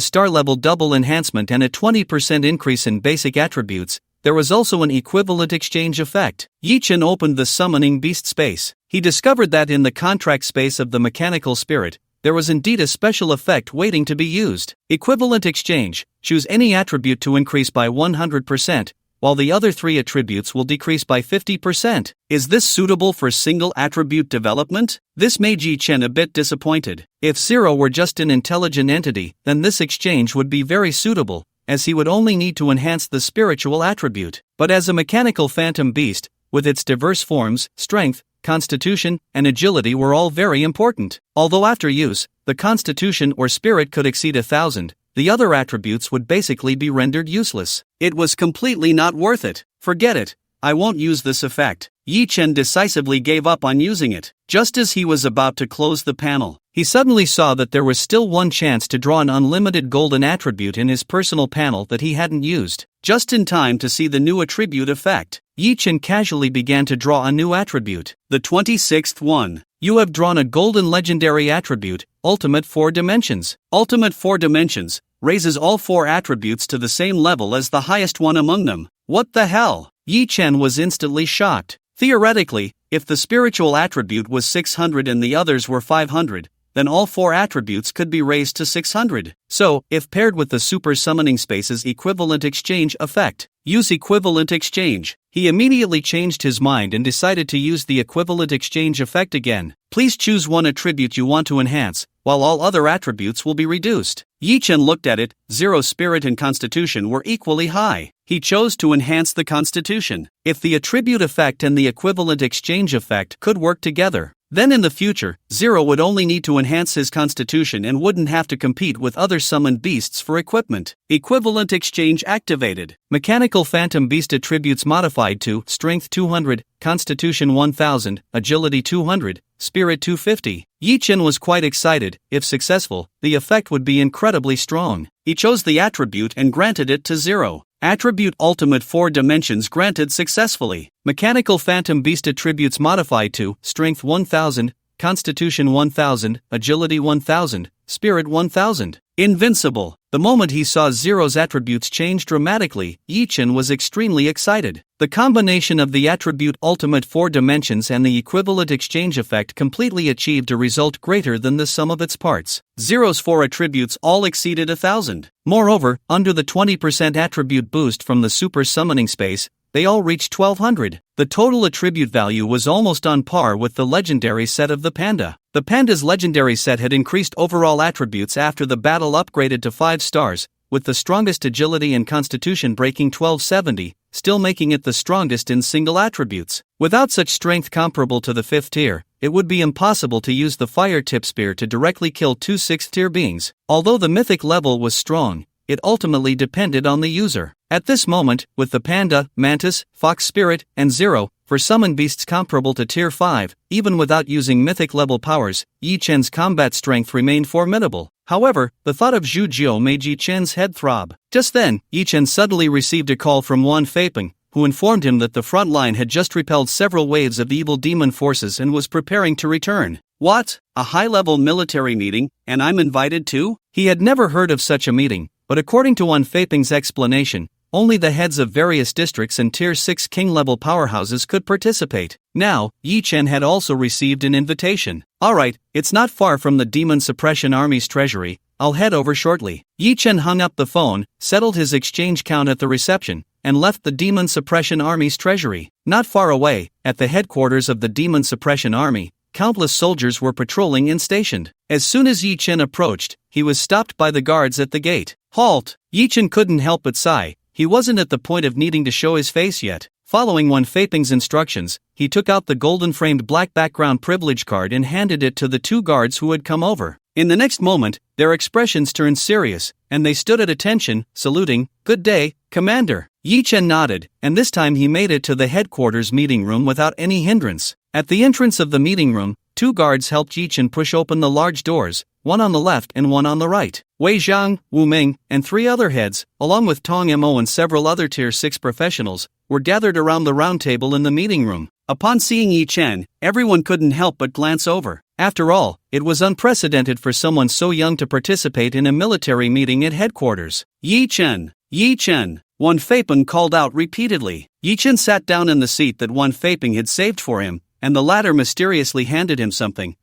star level double enhancement and a 20% increase in basic attributes, there was also an equivalent exchange effect. Yi-Chen opened the summoning beast space. He discovered that in the contract space of the mechanical spirit, there was indeed a special effect waiting to be used. Equivalent exchange. Choose any attribute to increase by 100%, while the other 3 attributes will decrease by 50%. Is this suitable for single attribute development? This made Yi-Chen a bit disappointed. If Zero were just an intelligent entity, then this exchange would be very suitable, as he would only need to enhance the spiritual attribute. But as a mechanical phantom beast, with its diverse forms, strength, constitution, and agility were all very important. Although after use, the constitution or spirit could exceed 1,000, the other attributes would basically be rendered useless. It was completely not worth it. Forget it, I won't use this effect. Yi-Chen decisively gave up on using it. Just as he was about to close the panel, he suddenly saw that there was still one chance to draw an unlimited golden attribute in his personal panel that he hadn't used. Just in time to see the new attribute effect, Yi-Chen casually began to draw a new attribute. The 26th one. You have drawn a golden legendary attribute, Ultimate 4 Dimensions. Ultimate 4 Dimensions raises all 4 attributes to the same level as the highest one among them. What the hell? Yi-Chen was instantly shocked. Theoretically, if the spiritual attribute was 600 and the others were 500, then all 4 attributes could be raised to 600. So, if paired with the super summoning space's equivalent exchange effect, use equivalent exchange. He immediately changed his mind and decided to use the equivalent exchange effect again. Please choose one attribute you want to enhance, while all other attributes will be reduced. Yi-Chen looked at it. Zero's spirit and constitution were equally high. He chose to enhance the constitution. If the attribute effect and the equivalent exchange effect could work together, Then in the future, Zero would only need to enhance his constitution and wouldn't have to compete with other summoned beasts for equipment. Equivalent exchange activated. Mechanical Phantom Beast attributes modified to Strength 200, Constitution 1000, Agility 200, Spirit 250. Yi Chen was quite excited. If successful, the effect would be incredibly strong. He chose the attribute and granted it to Zero. Attribute Ultimate 4 Dimensions granted successfully. Mechanical Phantom Beast attributes modified to Strength 1000, Constitution 1000, Agility 1000, Spirit 1000. Invincible. The moment he saw Zero's attributes change dramatically, Yi Chen was extremely excited. The combination of the attribute Ultimate 4 Dimensions and the equivalent exchange effect completely achieved a result greater than the sum of its parts. Zero's 4 attributes all exceeded 1,000. Moreover, under the 20% attribute boost from the super summoning space, they all reached 1,200. The total attribute value was almost on par with the legendary set of the panda. The panda's legendary set had increased overall attributes after the battle upgraded to 5 stars, with the strongest agility and constitution breaking 1270, still making it the strongest in single attributes. Without such strength comparable to the 5th tier, it would be impossible to use the fire tip spear to directly kill 2 6th tier beings. Although the mythic level was strong, it ultimately depended on the user. At this moment, with the panda, mantis, fox spirit, and Zero, for summon beasts comparable to tier 5, even without using mythic level powers, Yi Chen's combat strength remained formidable. However, the thought of Zhu Jiu made Yi Chen's head throb. Just then, Yi Chen suddenly received a call from Wan Feipeng, who informed him that the front line had just repelled several waves of evil demon forces and was preparing to return. What? A high-level military meeting, and I'm invited too? He had never heard of such a meeting, but according to Wan Feipeng's explanation, only the heads of various districts and Tier 6 king-level powerhouses could participate. Now, Yi Chen had also received an invitation. Alright, it's not far from the Demon Suppression Army's treasury, I'll head over shortly. Yi Chen hung up the phone, settled his exchange count at the reception, and left the Demon Suppression Army's treasury. Not far away, at the headquarters of the Demon Suppression Army, countless soldiers were patrolling and stationed. As soon as Yi Chen approached, he was stopped by the guards at the gate. Halt! Yi Chen couldn't help but sigh. He wasn't at the point of needing to show his face yet. Following Wan Feipeng's instructions, he took out the golden-framed black background privilege card and handed it to the 2 guards who had come over. In the next moment, their expressions turned serious, and they stood at attention, saluting, "Good day, Commander." Yi Chen nodded, and this time he made it to the headquarters meeting room without any hindrance. At the entrance of the meeting room, 2 guards helped Yi Chen push open the large doors, one on the left and one on the right. Wei Zhang, Wu Ming, and 3 other heads, along with Tong Mo and several other Tier 6 professionals, were gathered around the round table in the meeting room. Upon seeing Yi Chen, everyone couldn't help but glance over. After all, it was unprecedented for someone so young to participate in a military meeting at headquarters. Yi Chen! Yi Chen! Wan Feipeng called out repeatedly. Yi Chen sat down in the seat that Wan Feipeng had saved for him, and the latter mysteriously handed him something.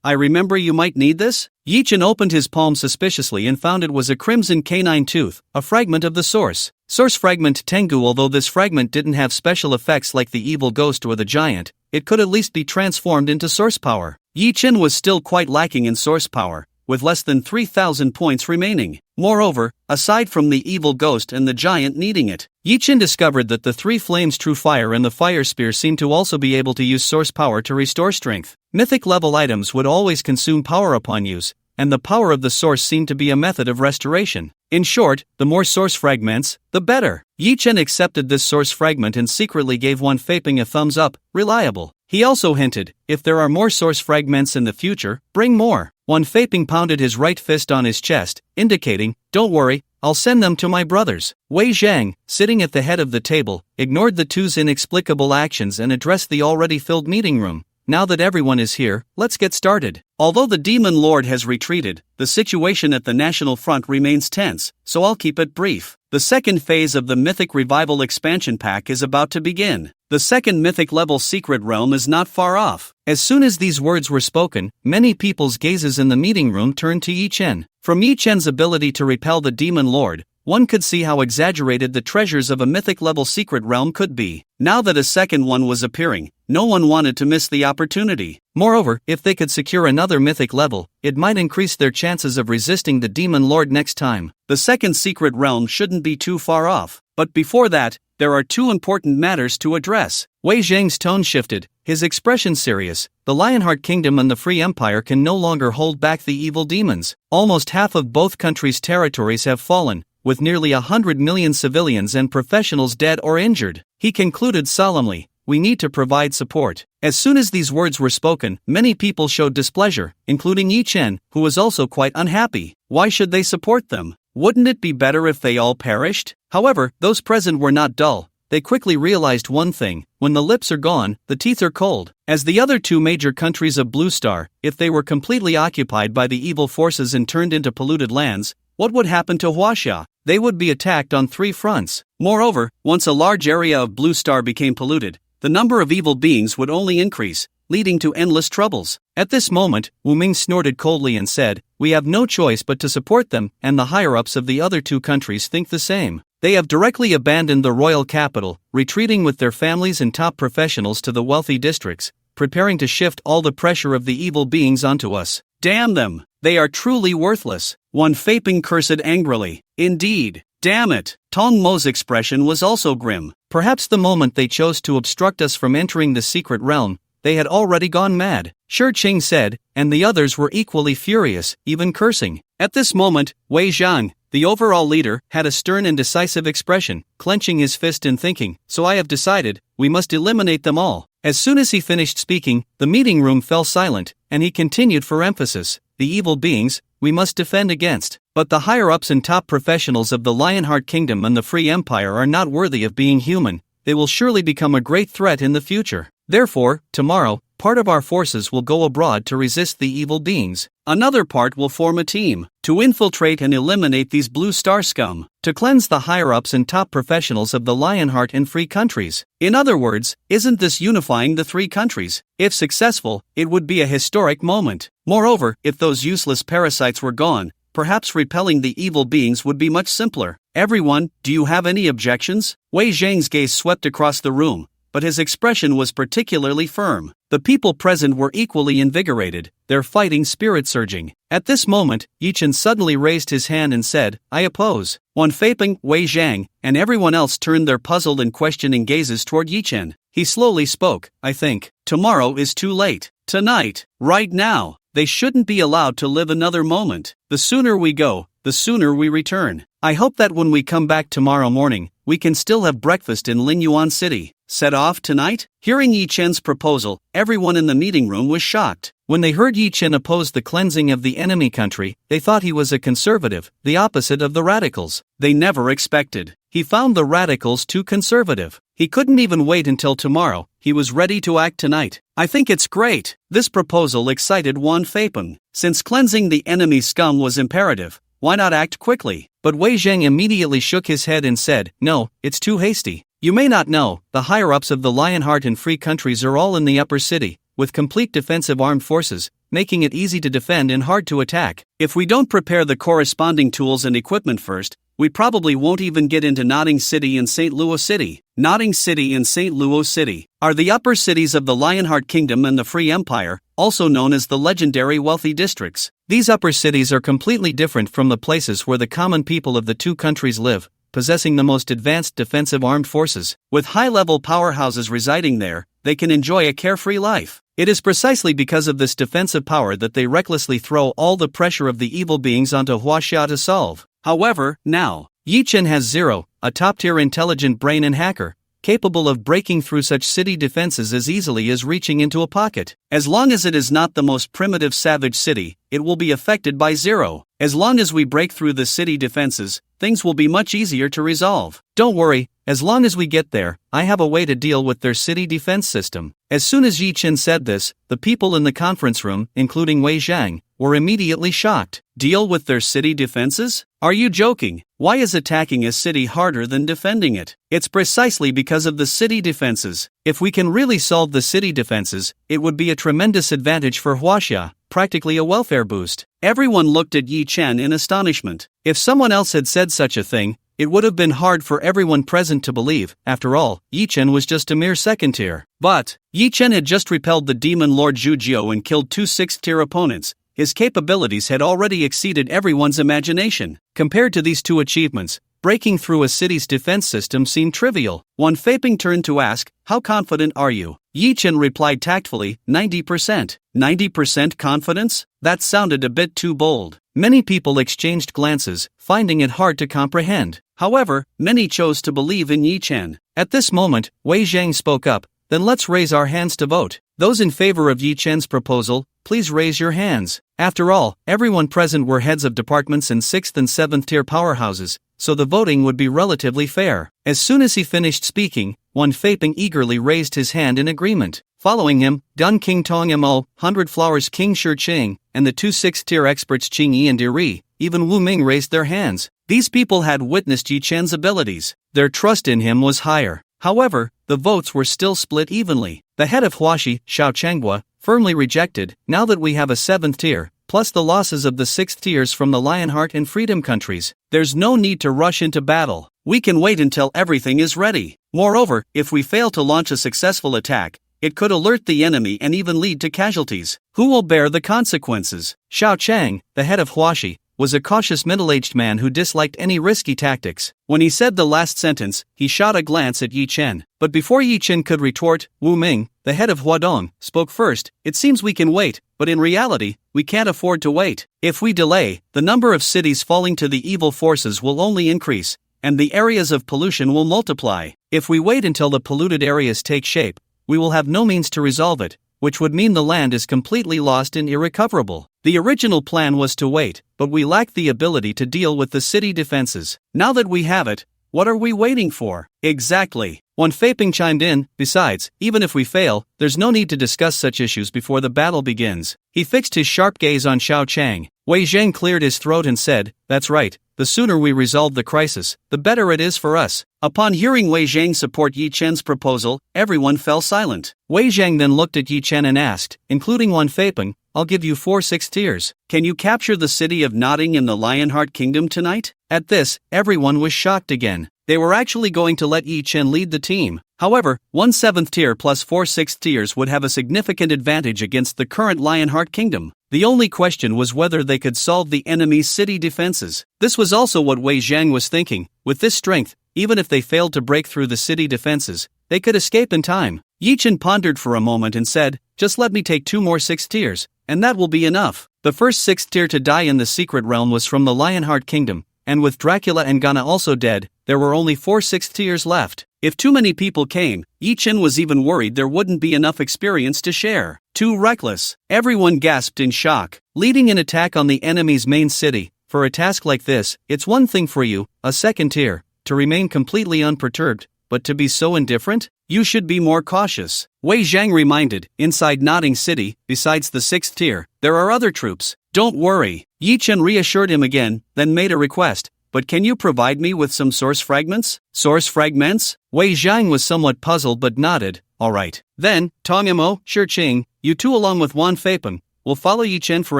I remember you might need this? Yi Chen opened his palm suspiciously and found it was a crimson canine tooth, a fragment of the source fragment Tengu. Although this fragment didn't have special effects like the evil ghost or the giant, it could at least be transformed into source power. Yi Chen was still quite lacking in source power, with less than 3,000 points remaining. Moreover, aside from the evil ghost and the giant needing it, Yi Chen discovered that the 3 flames True Fire and the Fire Spear seemed to also be able to use source power to restore strength. Mythic level items would always consume power upon use, and the power of the source seemed to be a method of restoration. In short, the more source fragments, the better. Yi Chen accepted this source fragment and secretly gave Wan Feipeng a thumbs up, reliable. He also hinted, if there are more source fragments in the future, bring more. Wan Feipeng pounded his right fist on his chest, indicating, don't worry, I'll send them to my brothers. Wei Zhang, sitting at the head of the table, ignored the 2's inexplicable actions and addressed the already filled meeting room. Now that everyone is here, let's get started. Although the Demon Lord has retreated, the situation at the National Front remains tense, so I'll keep it brief. The second phase of the Mythic Revival expansion pack is about to begin. The second Mythic level secret realm is not far off. As soon as these words were spoken, many people's gazes in the meeting room turned to Yi Chen. From Yi Chen's ability to repel the Demon Lord, one could see how exaggerated the treasures of a Mythic level secret realm could be. Now that a second one was appearing, no one wanted to miss the opportunity. Moreover, if they could secure another Mythic level, it might increase their chances of resisting the Demon Lord next time. The second secret realm shouldn't be too far off. But before that, there are 2 important matters to address. Wei Zhang's tone shifted, his expression serious. The Lionheart Kingdom and the Free Empire can no longer hold back the evil demons. Almost half of both countries' territories have fallen, with nearly 100 million civilians and professionals dead or injured. He concluded solemnly, "We need to provide support." As soon as these words were spoken, many people showed displeasure, including Yi Chen, who was also quite unhappy. Why should they support them? Wouldn't it be better if they all perished? However, those present were not dull. They quickly realized one thing: when the lips are gone, the teeth are cold. As the other two major countries of Blue Star, if they were completely occupied by the evil forces and turned into polluted lands, what would happen to Huaxia? They would be attacked on 3 fronts. Moreover, once a large area of Blue Star became polluted, the number of evil beings would only increase, leading to endless troubles. At this moment, Wu Ming snorted coldly and said, "We have no choice but to support them, and the higher-ups of the other two countries think the same. They have directly abandoned the royal capital, retreating with their families and top professionals to the wealthy districts, preparing to shift all the pressure of the evil beings onto us. Damn them! They are truly worthless," Wan Feiping cursed angrily. "Indeed. Damn it!" Tong Mo's expression was also grim. Perhaps the moment they chose to obstruct us from entering the secret realm, they had already gone mad, Shi Qing said, and the others were equally furious, even cursing. At this moment, Wei Zhang, the overall leader, had a stern and decisive expression, clenching his fist and thinking, "So I have decided, we must eliminate them all." As soon as he finished speaking, the meeting room fell silent, and he continued for emphasis, "The evil beings, we must defend against. But the higher-ups and top professionals of the Lionheart Kingdom and the Free Empire are not worthy of being human. They will surely become a great threat in the future. Therefore, tomorrow, part of our forces will go abroad to resist the evil beings. Another part will form a team to infiltrate and eliminate these Blue Star scum, to cleanse the higher-ups and top professionals of the Lionheart and Free countries." In other words, isn't this unifying the 3 countries? If successful, it would be a historic moment. Moreover, if those useless parasites were gone, perhaps repelling the evil beings would be much simpler. "Everyone, do you have any objections?" Wei Zhang's gaze swept across the room, but his expression was particularly firm. The people present were equally invigorated, their fighting spirit surging. At this moment, Yi Chen suddenly raised his hand and said, "I oppose." Wan Feiping, Wei Zhang, and everyone else turned their puzzled and questioning gazes toward Yi Chen. He slowly spoke, "I think tomorrow is too late. Tonight, right now, they shouldn't be allowed to live another moment. The sooner we go, the sooner we return. I hope that when we come back tomorrow morning, we can still have breakfast in Linyuan City. Set off tonight?" Hearing Yi Chen's proposal, everyone in the meeting room was shocked. When they heard Yi Chen oppose the cleansing of the enemy country, they thought he was a conservative, the opposite of the radicals. They never expected. He found the radicals too conservative. He couldn't even wait until tomorrow. He was ready to act tonight. "I think it's great." This proposal excited Wan Feipeng. Since cleansing the enemy scum was imperative, why not act quickly? But Wei Zhang immediately shook his head and said, "No, it's too hasty. You may not know, the higher-ups of the Lionheart and Free countries are all in the upper city, with complete defensive armed forces, making it easy to defend and hard to attack. If we don't prepare the corresponding tools and equipment first, we probably won't even get into Notting City and St. Luo City." Notting City and St. Luo City are the upper cities of the Lionheart Kingdom and the Free Empire, also known as the legendary wealthy districts. These upper cities are completely different from the places where the common people of the two countries live, possessing the most advanced defensive armed forces. With high-level powerhouses residing there, they can enjoy a carefree life. It is precisely because of this defensive power that they recklessly throw all the pressure of the evil beings onto Huaxia to solve. However, now, Yi Chen has Zero, a top-tier intelligent brain and hacker, capable of breaking through such city defenses as easily as reaching into a pocket. As long as it is not the most primitive savage city, it will be affected by Zero. As long as we break through the city defenses, things will be much easier to resolve. Don't worry, as long as we get there, I have a way to deal with their city defense system. As soon as Yi Chen said this, the people in the conference room, including Wei Zhang, were immediately shocked. Deal with their city defenses? Are you joking? Why is attacking a city harder than defending it? It's precisely because of the city defenses. If we can really solve the city defenses, it would be a tremendous advantage for Huaxia, practically a welfare boost. Everyone looked at Yi Chen in astonishment. If someone else had said such a thing, it would have been hard for everyone present to believe. After all, Yi Chen was just a mere second tier. But Yi Chen had just repelled the demon Lord Zhu Jiao and killed 2 sixth-tier opponents. His capabilities had already exceeded everyone's imagination. Compared to these two achievements, breaking through a city's defense system seemed trivial. Wan Feiping turned to ask, "How confident are you?" Yi Chen replied tactfully, 90%. 90% confidence? That sounded a bit too bold. Many people exchanged glances, finding it hard to comprehend. However, many chose to believe in Yi Chen. At this moment, Wei Zhang spoke up, "Then let's raise our hands to vote. Those in favor of Yi Chen's proposal, please raise your hands." After all, everyone present were heads of departments in 6th and 7th tier powerhouses, so the voting would be relatively fair. As soon as he finished speaking, Wan Feiping eagerly raised his hand in agreement. Following him, Dun King Tong Mo, 100 Flowers King Shi Qing, and the two 6th tier experts Qing Yi and Ri, even Wu Ming raised their hands. These people had witnessed Yi Chen's abilities. Their trust in him was higher. However, the votes were still split evenly. The head of Huaxi, Xiao Changhua, firmly rejected, "Now that we have a 7th tier, plus the losses of the 6th tiers from the Lionheart and Freedom countries, there's no need to rush into battle. We can wait until everything is ready. Moreover, if we fail to launch a successful attack, it could alert the enemy and even lead to casualties. Who will bear the consequences?" Xiao Chang, the head of Huaxi, was a cautious middle-aged man who disliked any risky tactics. When he said the last sentence, he shot a glance at Yi Chen. But before Yi Chen could retort, Wu Ming, the head of Huadong, spoke first. "It seems we can wait, but in reality, we can't afford to wait. If we delay, the number of cities falling to the evil forces will only increase, and the areas of pollution will multiply. If we wait until the polluted areas take shape, we will have no means to resolve it, which would mean the land is completely lost and irrecoverable. The original plan was to wait, but we lack the ability to deal with the city defenses. Now that we have it, what are we waiting for?" "Exactly," Wan Feiping chimed in. "Besides, even if we fail, there's no need to discuss such issues before the battle begins." He fixed his sharp gaze on Xiao Chang. Wei Zhang cleared his throat and said, "That's right. The sooner we resolve the crisis, the better it is for us." Upon hearing Wei Zhang support Yi Chen's proposal, everyone fell silent. Wei Zhang then looked at Yi Chen and asked, "Including Wan Feiping, I'll give you 4 6th tiers. Can you capture the city of Notting in the Lionheart Kingdom tonight?" At this, everyone was shocked again. They were actually going to let Yi Chen lead the team. However, 1 7th tier plus 4 6th tiers would have a significant advantage against the current Lionheart Kingdom. The only question was whether they could solve the enemy's city defenses. This was also what Wei Zhang was thinking. With this strength, even if they failed to break through the city defenses, they could escape in time. Yi Chen pondered for a moment and said, "Just let me take 2 more 6th tiers, and that will be enough." The first 6th tier to die in the secret realm was from the Lionheart Kingdom, and with Dracula and Ghana also dead, there were only 4 6th tiers left. If too many people came, Yi Chen was even worried there wouldn't be enough experience to share. Too reckless. Everyone gasped in shock. Leading an attack on the enemy's main city, for a task like this, it's one thing for you, a 2nd tier, to remain completely unperturbed, but to be so indifferent? You should be more cautious. Wei Zhang reminded, inside Notting City, besides the 6th tier, there are other troops. Don't worry. Yi Chen reassured him again, then made a request. "But can you provide me with some source fragments?" "Source fragments?" Wei Zhang was somewhat puzzled but nodded. "All right. Then, Tong Mo, Shi Qing, you two along with Wan Feiping, will follow Yi Chen for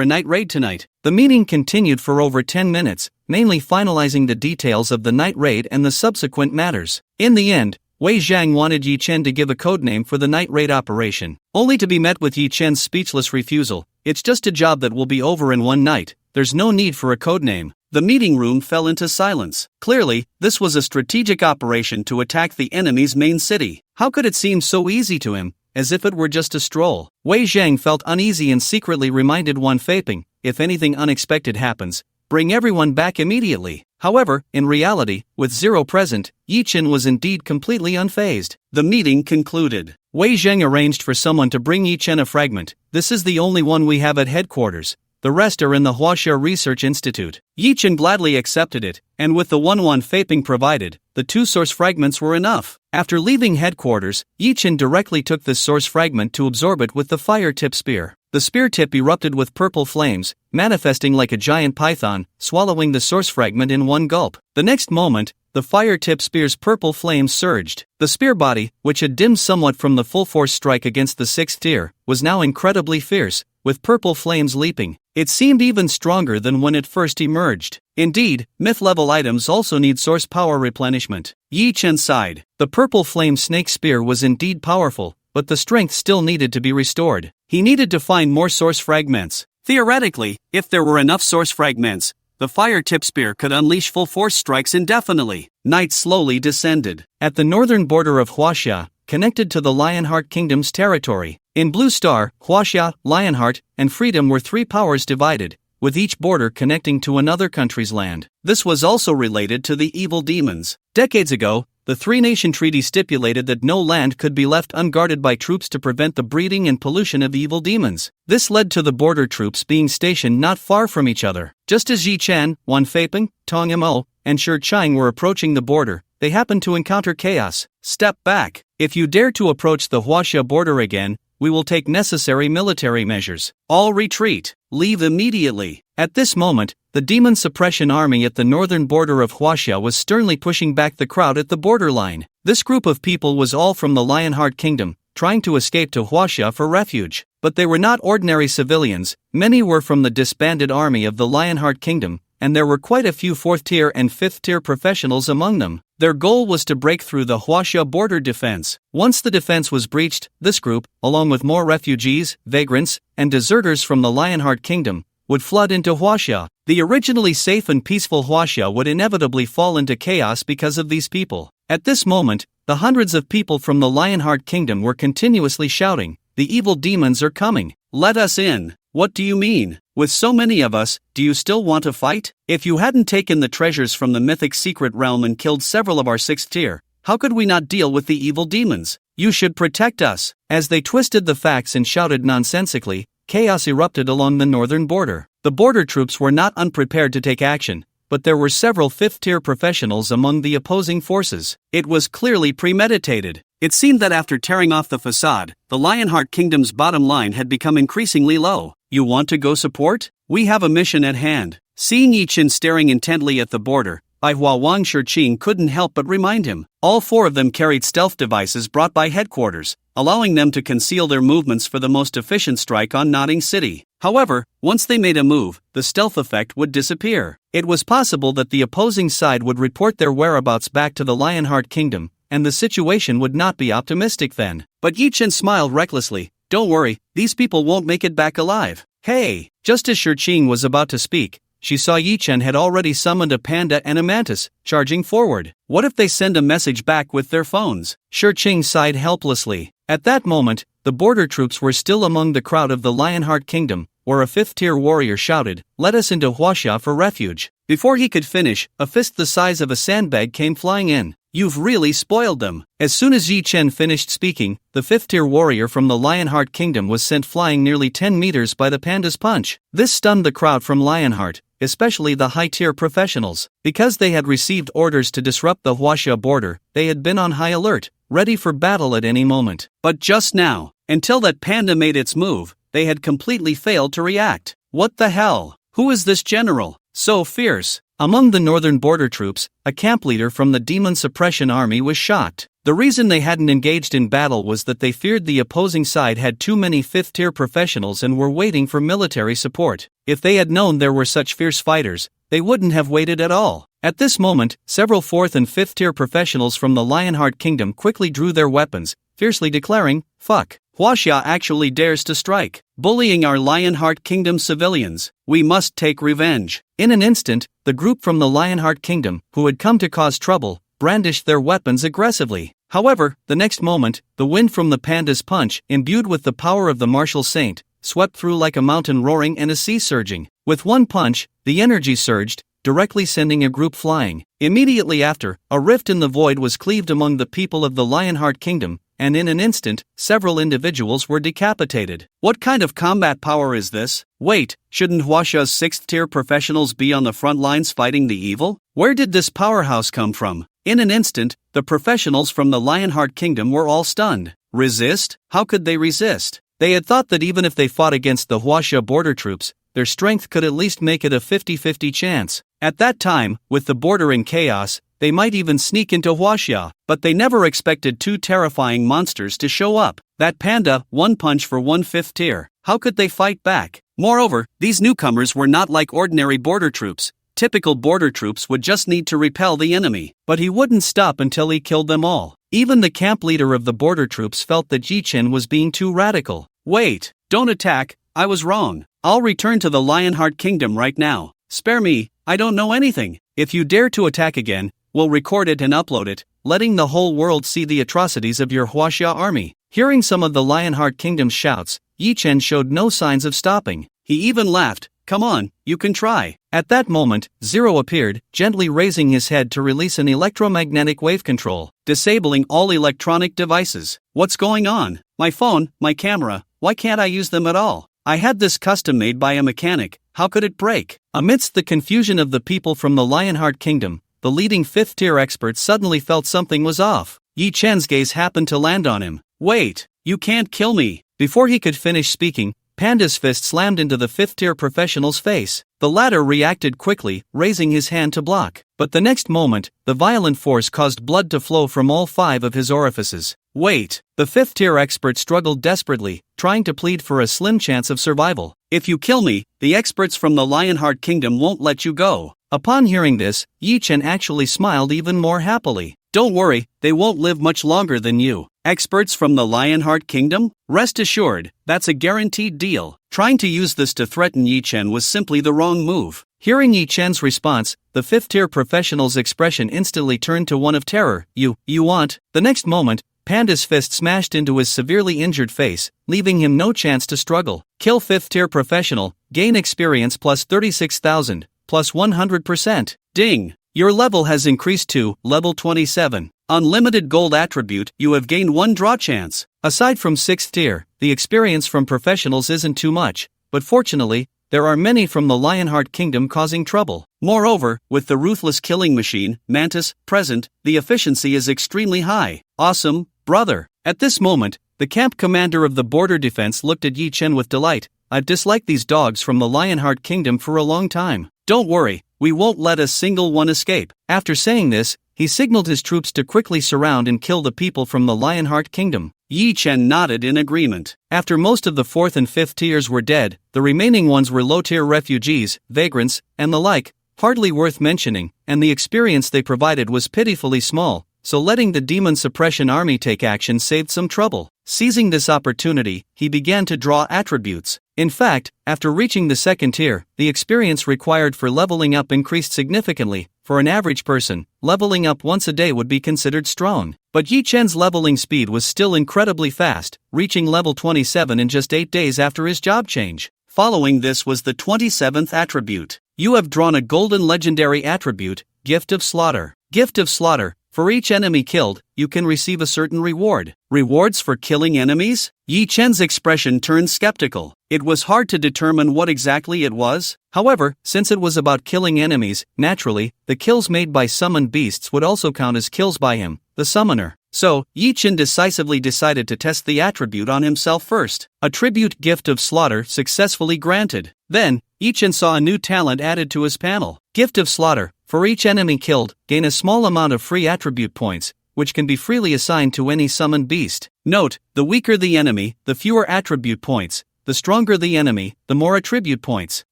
a night raid tonight." The meeting continued for over 10 minutes, mainly finalizing the details of the night raid and the subsequent matters. In the end, Wei Zhang wanted Yi Chen to give a codename for the night raid operation, only to be met with Yi Chen's speechless refusal. "It's just a job that will be over in one night. There's no need for a codename." The meeting room fell into silence. Clearly, this was a strategic operation to attack the enemy's main city. How could it seem so easy to him, as if it were just a stroll? Wei Zhang felt uneasy and secretly reminded Wan Feiping, "If anything unexpected happens, bring everyone back immediately." However, in reality, with 0 present, Yi Chen was indeed completely unfazed. The meeting concluded. Wei Zhang arranged for someone to bring Yi Chen a fragment. "This is the only one we have at headquarters. The rest are in the Huaxia Research Institute." Yi Chen gladly accepted it, and with the one Wan Feiping provided, the 2 source fragments were enough. After leaving headquarters, Yi Chen directly took this source fragment to absorb it with the fire tip spear. The spear tip erupted with purple flames, manifesting like a giant python, swallowing the source fragment in one gulp. The next moment, the fire tip spear's purple flames surged. The spear body, which had dimmed somewhat from the full force strike against the 6th tier, was now incredibly fierce, with purple flames leaping. It seemed even stronger than when it first emerged. Indeed, myth-level items also need source power replenishment. Yi Chen sighed. The purple flame snake spear was indeed powerful, but the strength still needed to be restored. He needed to find more source fragments. Theoretically, if there were enough source fragments, the fire-tip spear could unleash full-force strikes indefinitely. Night slowly descended. At the northern border of Huaxia, connected to the Lionheart Kingdom's territory, in Blue Star, Huaxia, Lionheart, and Freedom were three powers divided, with each border connecting to another country's land. This was also related to the evil demons. Decades ago, the three-nation treaty stipulated that no land could be left unguarded by troops to prevent the breeding and pollution of evil demons. This led to the border troops being stationed not far from each other. Just as Yi Chen, Wan Feipeng, Tong Mo, and Shi Chang were approaching the border, they happened to encounter chaos. Step back. If you dare to approach the Huaxia border again, we will take necessary military measures. All retreat. Leave immediately. At this moment, the demon suppression army at the northern border of Huaxia was sternly pushing back the crowd at the borderline. This group of people was all from the Lionheart Kingdom, trying to escape to Huaxia for refuge. But they were not ordinary civilians. Many were from the disbanded army of the Lionheart Kingdom, and there were quite a few 4th-tier and 5th-tier professionals among them. Their goal was to break through the Huaxia border defense. Once the defense was breached, this group, along with more refugees, vagrants, and deserters from the Lionheart Kingdom, would flood into Huaxia. The originally safe and peaceful Huaxia would inevitably fall into chaos because of these people. At this moment, the hundreds of people from the Lionheart Kingdom were continuously shouting, "The evil demons are coming! Let us in!" What do you mean? With so many of us, do you still want to fight? If you hadn't taken the treasures from the mythic secret realm and killed several of our 6th tier, how could we not deal with the evil demons? You should protect us. As they twisted the facts and shouted nonsensically, chaos erupted along the northern border. The border troops were not unprepared to take action, but there were several 5th-tier professionals among the opposing forces. It was clearly premeditated. It seemed that after tearing off the facade, the Lionheart Kingdom's bottom line had become increasingly low. You want to go support? We have a mission at hand. Seeing Yi Chen staring intently at the border, Bai Hua Wang Shiqing couldn't help but remind him. All four of them carried stealth devices brought by headquarters, allowing them to conceal their movements for the most efficient strike on Nodding City. However, once they made a move, the stealth effect would disappear. It was possible that the opposing side would report their whereabouts back to the Lionheart Kingdom, and the situation would not be optimistic then. But Yi Chen smiled recklessly. Don't worry, these people won't make it back alive. Hey! Just as Shiqing was about to speak, she saw Yi Chen had already summoned a panda and a mantis, charging forward. What if they send a message back with their phones? Shiqing sighed helplessly. At that moment, the border troops were still among the crowd of the Lionheart Kingdom, where a 5th-tier warrior shouted, "Let us into Huaxia for refuge." Before he could finish, a fist the size of a sandbag came flying in. You've really spoiled them. As soon as Yi Chen finished speaking, the 5th-tier warrior from the Lionheart Kingdom was sent flying nearly 10 meters by the panda's punch. This stunned the crowd from Lionheart, especially the high-tier professionals. Because they had received orders to disrupt the Huaxia border, they had been on high alert, ready for battle at any moment. But just now, until that panda made its move, they had completely failed to react. What the hell? Who is this general? So fierce. Among the northern border troops, a camp leader from the Demon Suppression Army was shocked. The reason they hadn't engaged in battle was that they feared the opposing side had too many 5th-tier professionals and were waiting for military support. If they had known there were such fierce fighters, they wouldn't have waited at all. At this moment, several 4th and 5th-tier professionals from the Lionheart Kingdom quickly drew their weapons, fiercely declaring, "Fuck! Huaxia actually dares to strike, bullying our Lionheart Kingdom civilians. We must take revenge." In an instant, the group from the Lionheart Kingdom, who had come to cause trouble, brandished their weapons aggressively. However, the next moment, the wind from the panda's punch, imbued with the power of the martial saint, swept through like a mountain roaring and a sea surging. With one punch, the energy surged, directly sending a group flying. Immediately after, a rift in the void was cleaved among the people of the Lionheart Kingdom, and in an instant, several individuals were decapitated. What kind of combat power is this? Wait, shouldn't Huaxia's 6th-tier professionals be on the front lines fighting the evil? Where did this powerhouse come from? In an instant, the professionals from the Lionheart Kingdom were all stunned. Resist? How could they resist? They had thought that even if they fought against the Huaxia border troops, their strength could at least make it a 50-50 chance. At that time, with the border in chaos, they might even sneak into Huaxia, but they never expected two terrifying monsters to show up. That panda, one punch for 1/5 tier. How could they fight back? Moreover, these newcomers were not like ordinary border troops. Typical border troops would just need to repel the enemy, but he wouldn't stop until he killed them all. Even the camp leader of the border troops felt that Yi Chen was being too radical. Wait, don't attack, I was wrong. I'll return to the Lionheart Kingdom right now. Spare me, I don't know anything. If you dare to attack again, we'll record it and upload it, letting the whole world see the atrocities of your Huaxia army." Hearing some of the Lionheart Kingdom's shouts, Yi Chen showed no signs of stopping. He even laughed. "Come on, you can try." At that moment, Zero appeared, gently raising his head to release an electromagnetic wave control, disabling all electronic devices. "What's going on? My phone, my camera, why can't I use them at all? I had this custom made by a mechanic, how could it break?" Amidst the confusion of the people from the Lionheart Kingdom, the leading 5th-tier expert suddenly felt something was off. Yi Chen's gaze happened to land on him. "Wait, you can't kill me." Before he could finish speaking, Panda's fist slammed into the 5th-tier professional's face. The latter reacted quickly, raising his hand to block. But the next moment, the violent force caused blood to flow from all 5 of his orifices. "Wait." The 5th-tier expert struggled desperately, trying to plead for a slim chance of survival. "If you kill me, the experts from the Lionheart Kingdom won't let you go." Upon hearing this, Yi Chen actually smiled even more happily. "Don't worry, they won't live much longer than you." "Experts from the Lionheart Kingdom? Rest assured, that's a guaranteed deal." Trying to use this to threaten Yi Chen was simply the wrong move. Hearing Yi Chen's response, the 5th-tier professional's expression instantly turned to one of terror. You want?" The next moment, Panda's fist smashed into his severely injured face, leaving him no chance to struggle. "Kill 5th-tier professional, gain experience plus 36,000, plus 100%. Ding! Your level has increased to level 27. Unlimited gold attribute, you have gained 1 draw chance." Aside from 6th tier, the experience from professionals isn't too much, but fortunately, there are many from the Lionheart Kingdom causing trouble. Moreover, with the ruthless killing machine, Mantis, present, the efficiency is extremely high. "Awesome, brother." At this moment, the camp commander of the border defense looked at Yi Chen with delight. "I've disliked these dogs from the Lionheart Kingdom for a long time. Don't worry, we won't let a single one escape." After saying this, he signaled his troops to quickly surround and kill the people from the Lionheart Kingdom. Yi Chen nodded in agreement. After most of the 4th and 5th tiers were dead, the remaining ones were low-tier refugees, vagrants, and the like, hardly worth mentioning, and the experience they provided was pitifully small, so letting the demon suppression army take action saved some trouble. Seizing this opportunity, he began to draw attributes. In fact, after reaching the 2nd tier, the experience required for leveling up increased significantly. For an average person, leveling up once a day would be considered strong. But Yi Chen's leveling speed was still incredibly fast, reaching level 27 in just 8 days after his job change. Following this was the 27th attribute. You have drawn a golden legendary attribute, Gift of Slaughter. Gift of Slaughter. For each enemy killed, you can receive a certain reward. Rewards for killing enemies? Yi Chen's expression turned skeptical. It was hard to determine what exactly it was. However, since it was about killing enemies, naturally, the kills made by summoned beasts would also count as kills by him, the summoner. So, Yi Chen decisively decided to test the attribute on himself first. Attribute Gift of Slaughter successfully granted. Then, Yi Chen saw a new talent added to his panel. Gift of Slaughter. For each enemy killed, gain a small amount of free attribute points, which can be freely assigned to any summoned beast. Note, the weaker the enemy, the fewer attribute points. The stronger the enemy, the more attribute points.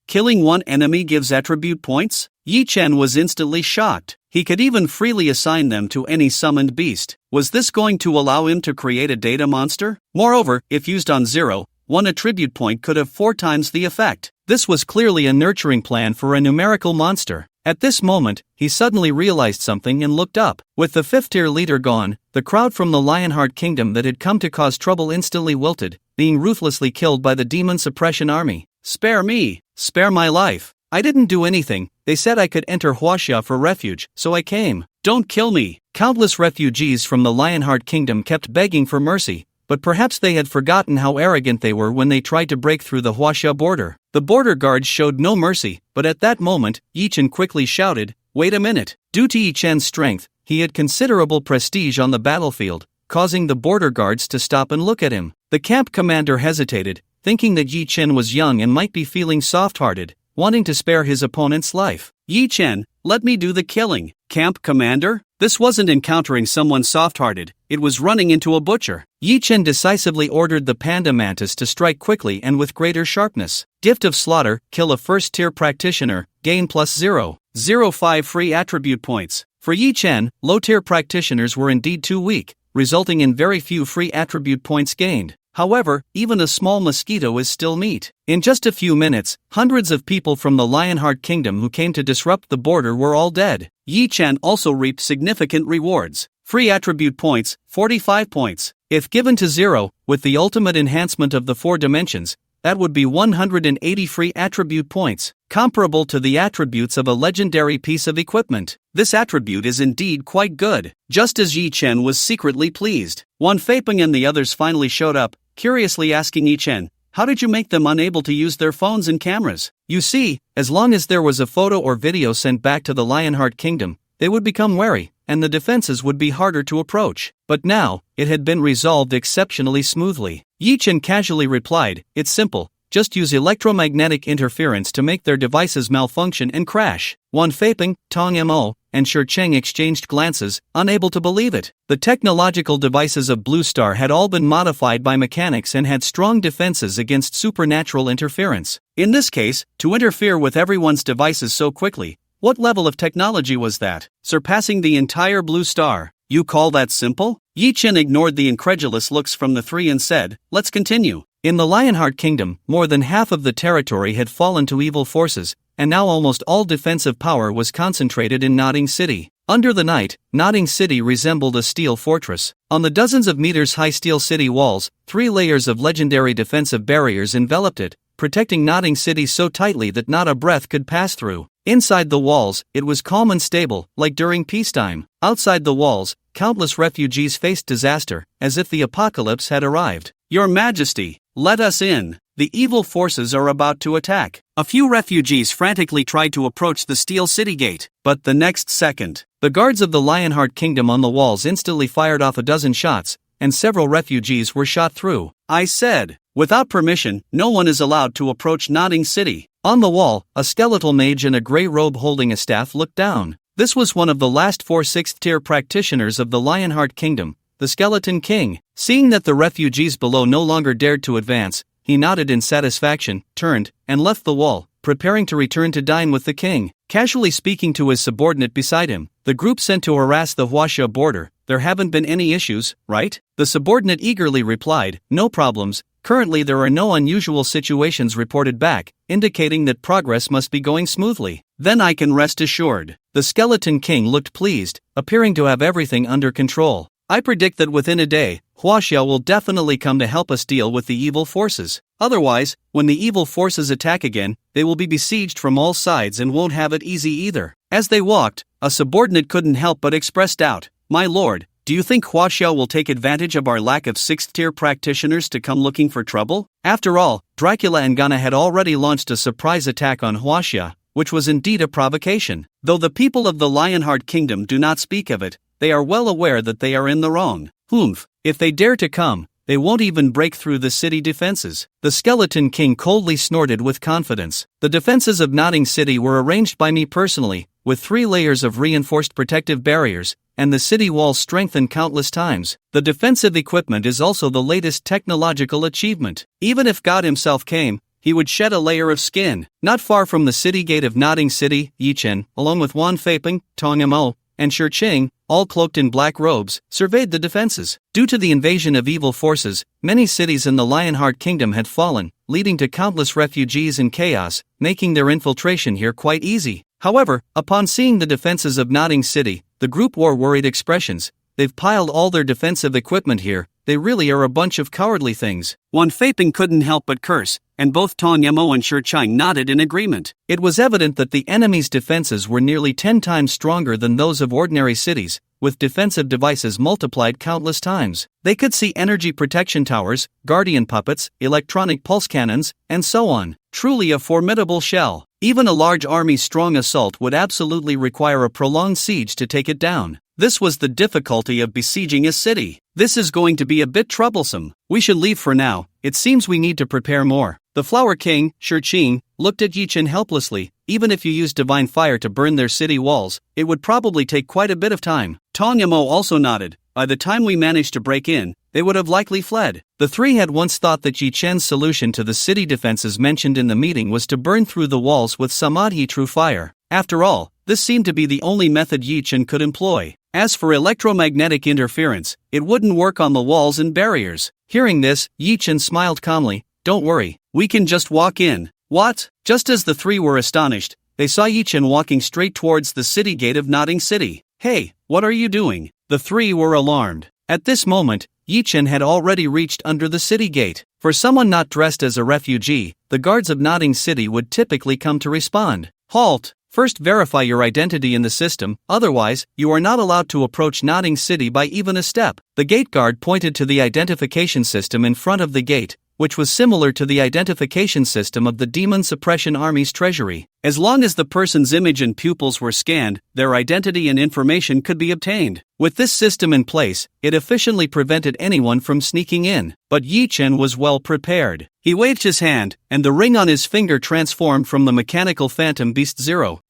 Killing one enemy gives attribute points? Yi Chen was instantly shocked. He could even freely assign them to any summoned beast. Was this going to allow him to create a data monster? Moreover, if used on 0, 1 attribute point could have 4 times the effect. This was clearly a nurturing plan for a numerical monster. At this moment, he suddenly realized something and looked up. With the 5th-tier leader gone, the crowd from the Lionheart Kingdom that had come to cause trouble instantly wilted, being ruthlessly killed by the demon suppression army. Spare me! Spare my life! I didn't do anything. They said I could enter Huaxia for refuge, so I came. Don't kill me! Countless refugees from the Lionheart Kingdom kept begging for mercy, but perhaps they had forgotten how arrogant they were when they tried to break through the Huaxia border. The border guards showed no mercy, but at that moment, Yi Chen quickly shouted, "Wait a minute!" Due to Yi Chen's strength, he had considerable prestige on the battlefield, causing the border guards to stop and look at him. The camp commander hesitated, thinking that Yi Chen was young and might be feeling soft-hearted, wanting to spare his opponent's life. "Yi Chen, let me do the killing." Camp commander? This wasn't encountering someone soft-hearted, it was running into a butcher. Yi Chen decisively ordered the panda mantis to strike quickly and with greater sharpness. Gift of Slaughter, kill a 1st-tier practitioner, gain plus 0.05 free attribute points. For Yi Chen, low-tier practitioners were indeed too weak, resulting in very few free attribute points gained. However, even a small mosquito is still meat. In just a few minutes, hundreds of people from the Lionheart Kingdom who came to disrupt the border were all dead. Yi Chen also reaped significant rewards. Free attribute points, 45 points. If given to 0, with the ultimate enhancement of the 4 dimensions, that would be 180 free attribute points, comparable to the attributes of a legendary piece of equipment. This attribute is indeed quite good. Just as Yi Chen was secretly pleased, Wan Feipeng and the others finally showed up, curiously asking Yi Chen, "How did you make them unable to use their phones and cameras?" You see, as long as there was a photo or video sent back to the Lionheart Kingdom, they would become wary, and the defenses would be harder to approach. But now, it had been resolved exceptionally smoothly. Yi Chen casually replied, "It's simple, just use electromagnetic interference to make their devices malfunction and crash." Wan Feipeng, Tong Mo, and Shi Cheng exchanged glances, unable to believe it. The technological devices of Blue Star had all been modified by mechanics and had strong defenses against supernatural interference. In this case, to interfere with everyone's devices so quickly, what level of technology was that? Surpassing the entire Blue Star. You call that simple? Yi Chen ignored the incredulous looks from the three and said, "Let's continue." In the Lionheart Kingdom, more than half of the territory had fallen to evil forces, and now almost all defensive power was concentrated in Nodding City. Under the night, Nodding City resembled a steel fortress. On the dozens of meters high steel city walls, 3 layers of legendary defensive barriers enveloped it, protecting Nodding City so tightly that not a breath could pass through. Inside the walls, it was calm and stable, like during peacetime. Outside the walls, countless refugees faced disaster, as if the apocalypse had arrived. "Your Majesty, let us in. The evil forces are about to attack." A few refugees frantically tried to approach the steel city gate, but the next second, the guards of the Lionheart Kingdom on the walls instantly fired off a dozen shots, and several refugees were shot through. "I said, without permission, no one is allowed to approach Nodding City." On the wall, a skeletal mage in a grey robe holding a staff looked down. This was one of the last 4 6th-tier practitioners of the Lionheart Kingdom, the Skeleton King. Seeing that the refugees below no longer dared to advance, he nodded in satisfaction, turned, and left the wall, preparing to return to dine with the king. Casually speaking to his subordinate beside him, the group sent to harass the Huaxia border, "There haven't been any issues, right?" The subordinate eagerly replied, "No problems. Currently there are no unusual situations reported back, indicating that progress must be going smoothly." "Then I can rest assured." The Skeleton King looked pleased, appearing to have everything under control. "I predict that within a day, Huaxia will definitely come to help us deal with the evil forces. Otherwise, when the evil forces attack again, they will be besieged from all sides and won't have it easy either." As they walked, a subordinate couldn't help but express doubt. "My lord, do you think Huaxia will take advantage of our lack of 6th-tier practitioners to come looking for trouble?" After all, Dracula and Ghana had already launched a surprise attack on Huaxia, which was indeed a provocation. Though the people of the Lionheart Kingdom do not speak of it, they are well aware that they are in the wrong. If they dare to come, they won't even break through the city defenses. The Skeleton King coldly snorted with confidence. "The defenses of Nodding City were arranged by me personally, with 3 layers of reinforced protective barriers, and the city walls strengthened countless times. The defensive equipment is also the latest technological achievement. Even if God himself came, he would shed a layer of skin." Not far from the city gate of Nodding City, Yi Chen, along with Wan Feipeng, Tong Mo, and Shi Cheng, all cloaked in black robes, surveyed the defenses. Due to the invasion of evil forces, many cities in the Lionheart Kingdom had fallen, leading to countless refugees and chaos, making their infiltration here quite easy. However, upon seeing the defenses of Nodding City, the group wore worried expressions. "They've piled all their defensive equipment here, they really are a bunch of cowardly things." Wan Feipeng couldn't help but curse, and both Tong Yamo and Shi Cheng nodded in agreement. It was evident that the enemy's defenses were nearly 10 times stronger than those of ordinary cities, with defensive devices multiplied countless times. They could see energy protection towers, guardian puppets, electronic pulse cannons, and so on. Truly a formidable shell. Even a large army's strong assault would absolutely require a prolonged siege to take it down. This was the difficulty of besieging a city. "This is going to be a bit troublesome. We should leave for now. It seems we need to prepare more." The Flower King, Shi Cheng, looked at Yi Chen helplessly. Even if you used divine fire to burn their city walls, it would probably take quite a bit of time. Tong Yamo also nodded. By the time we managed to break in, they would have likely fled. The three had once thought that Yi Chen's solution to the city defenses mentioned in the meeting was to burn through the walls with samadhi true fire. After all, this seemed to be the only method Yi Chen could employ. As for electromagnetic interference, it wouldn't work on the walls and barriers. Hearing this, Yi-chan smiled calmly. Don't worry, we can just walk in. What? Just as the three were astonished, they saw Yi-chan walking straight towards the city gate of Nodding City. Hey, what are you doing? The three were alarmed. At this moment, Yi-chan had already reached under the city gate. For someone not dressed as a refugee, the guards of Nodding City would typically come to respond. Halt! First verify your identity in the system, otherwise, you are not allowed to approach Nodding City by even a step. The gate guard pointed to the identification system in front of the gate, which was similar to the identification system of the Demon Suppression Army's treasury. As long as the person's image and pupils were scanned, their identity and information could be obtained. With this system in place, it efficiently prevented anyone from sneaking in. But Yi-chan was well prepared. He waved his hand, and the ring on his finger transformed from the mechanical phantom beast 0.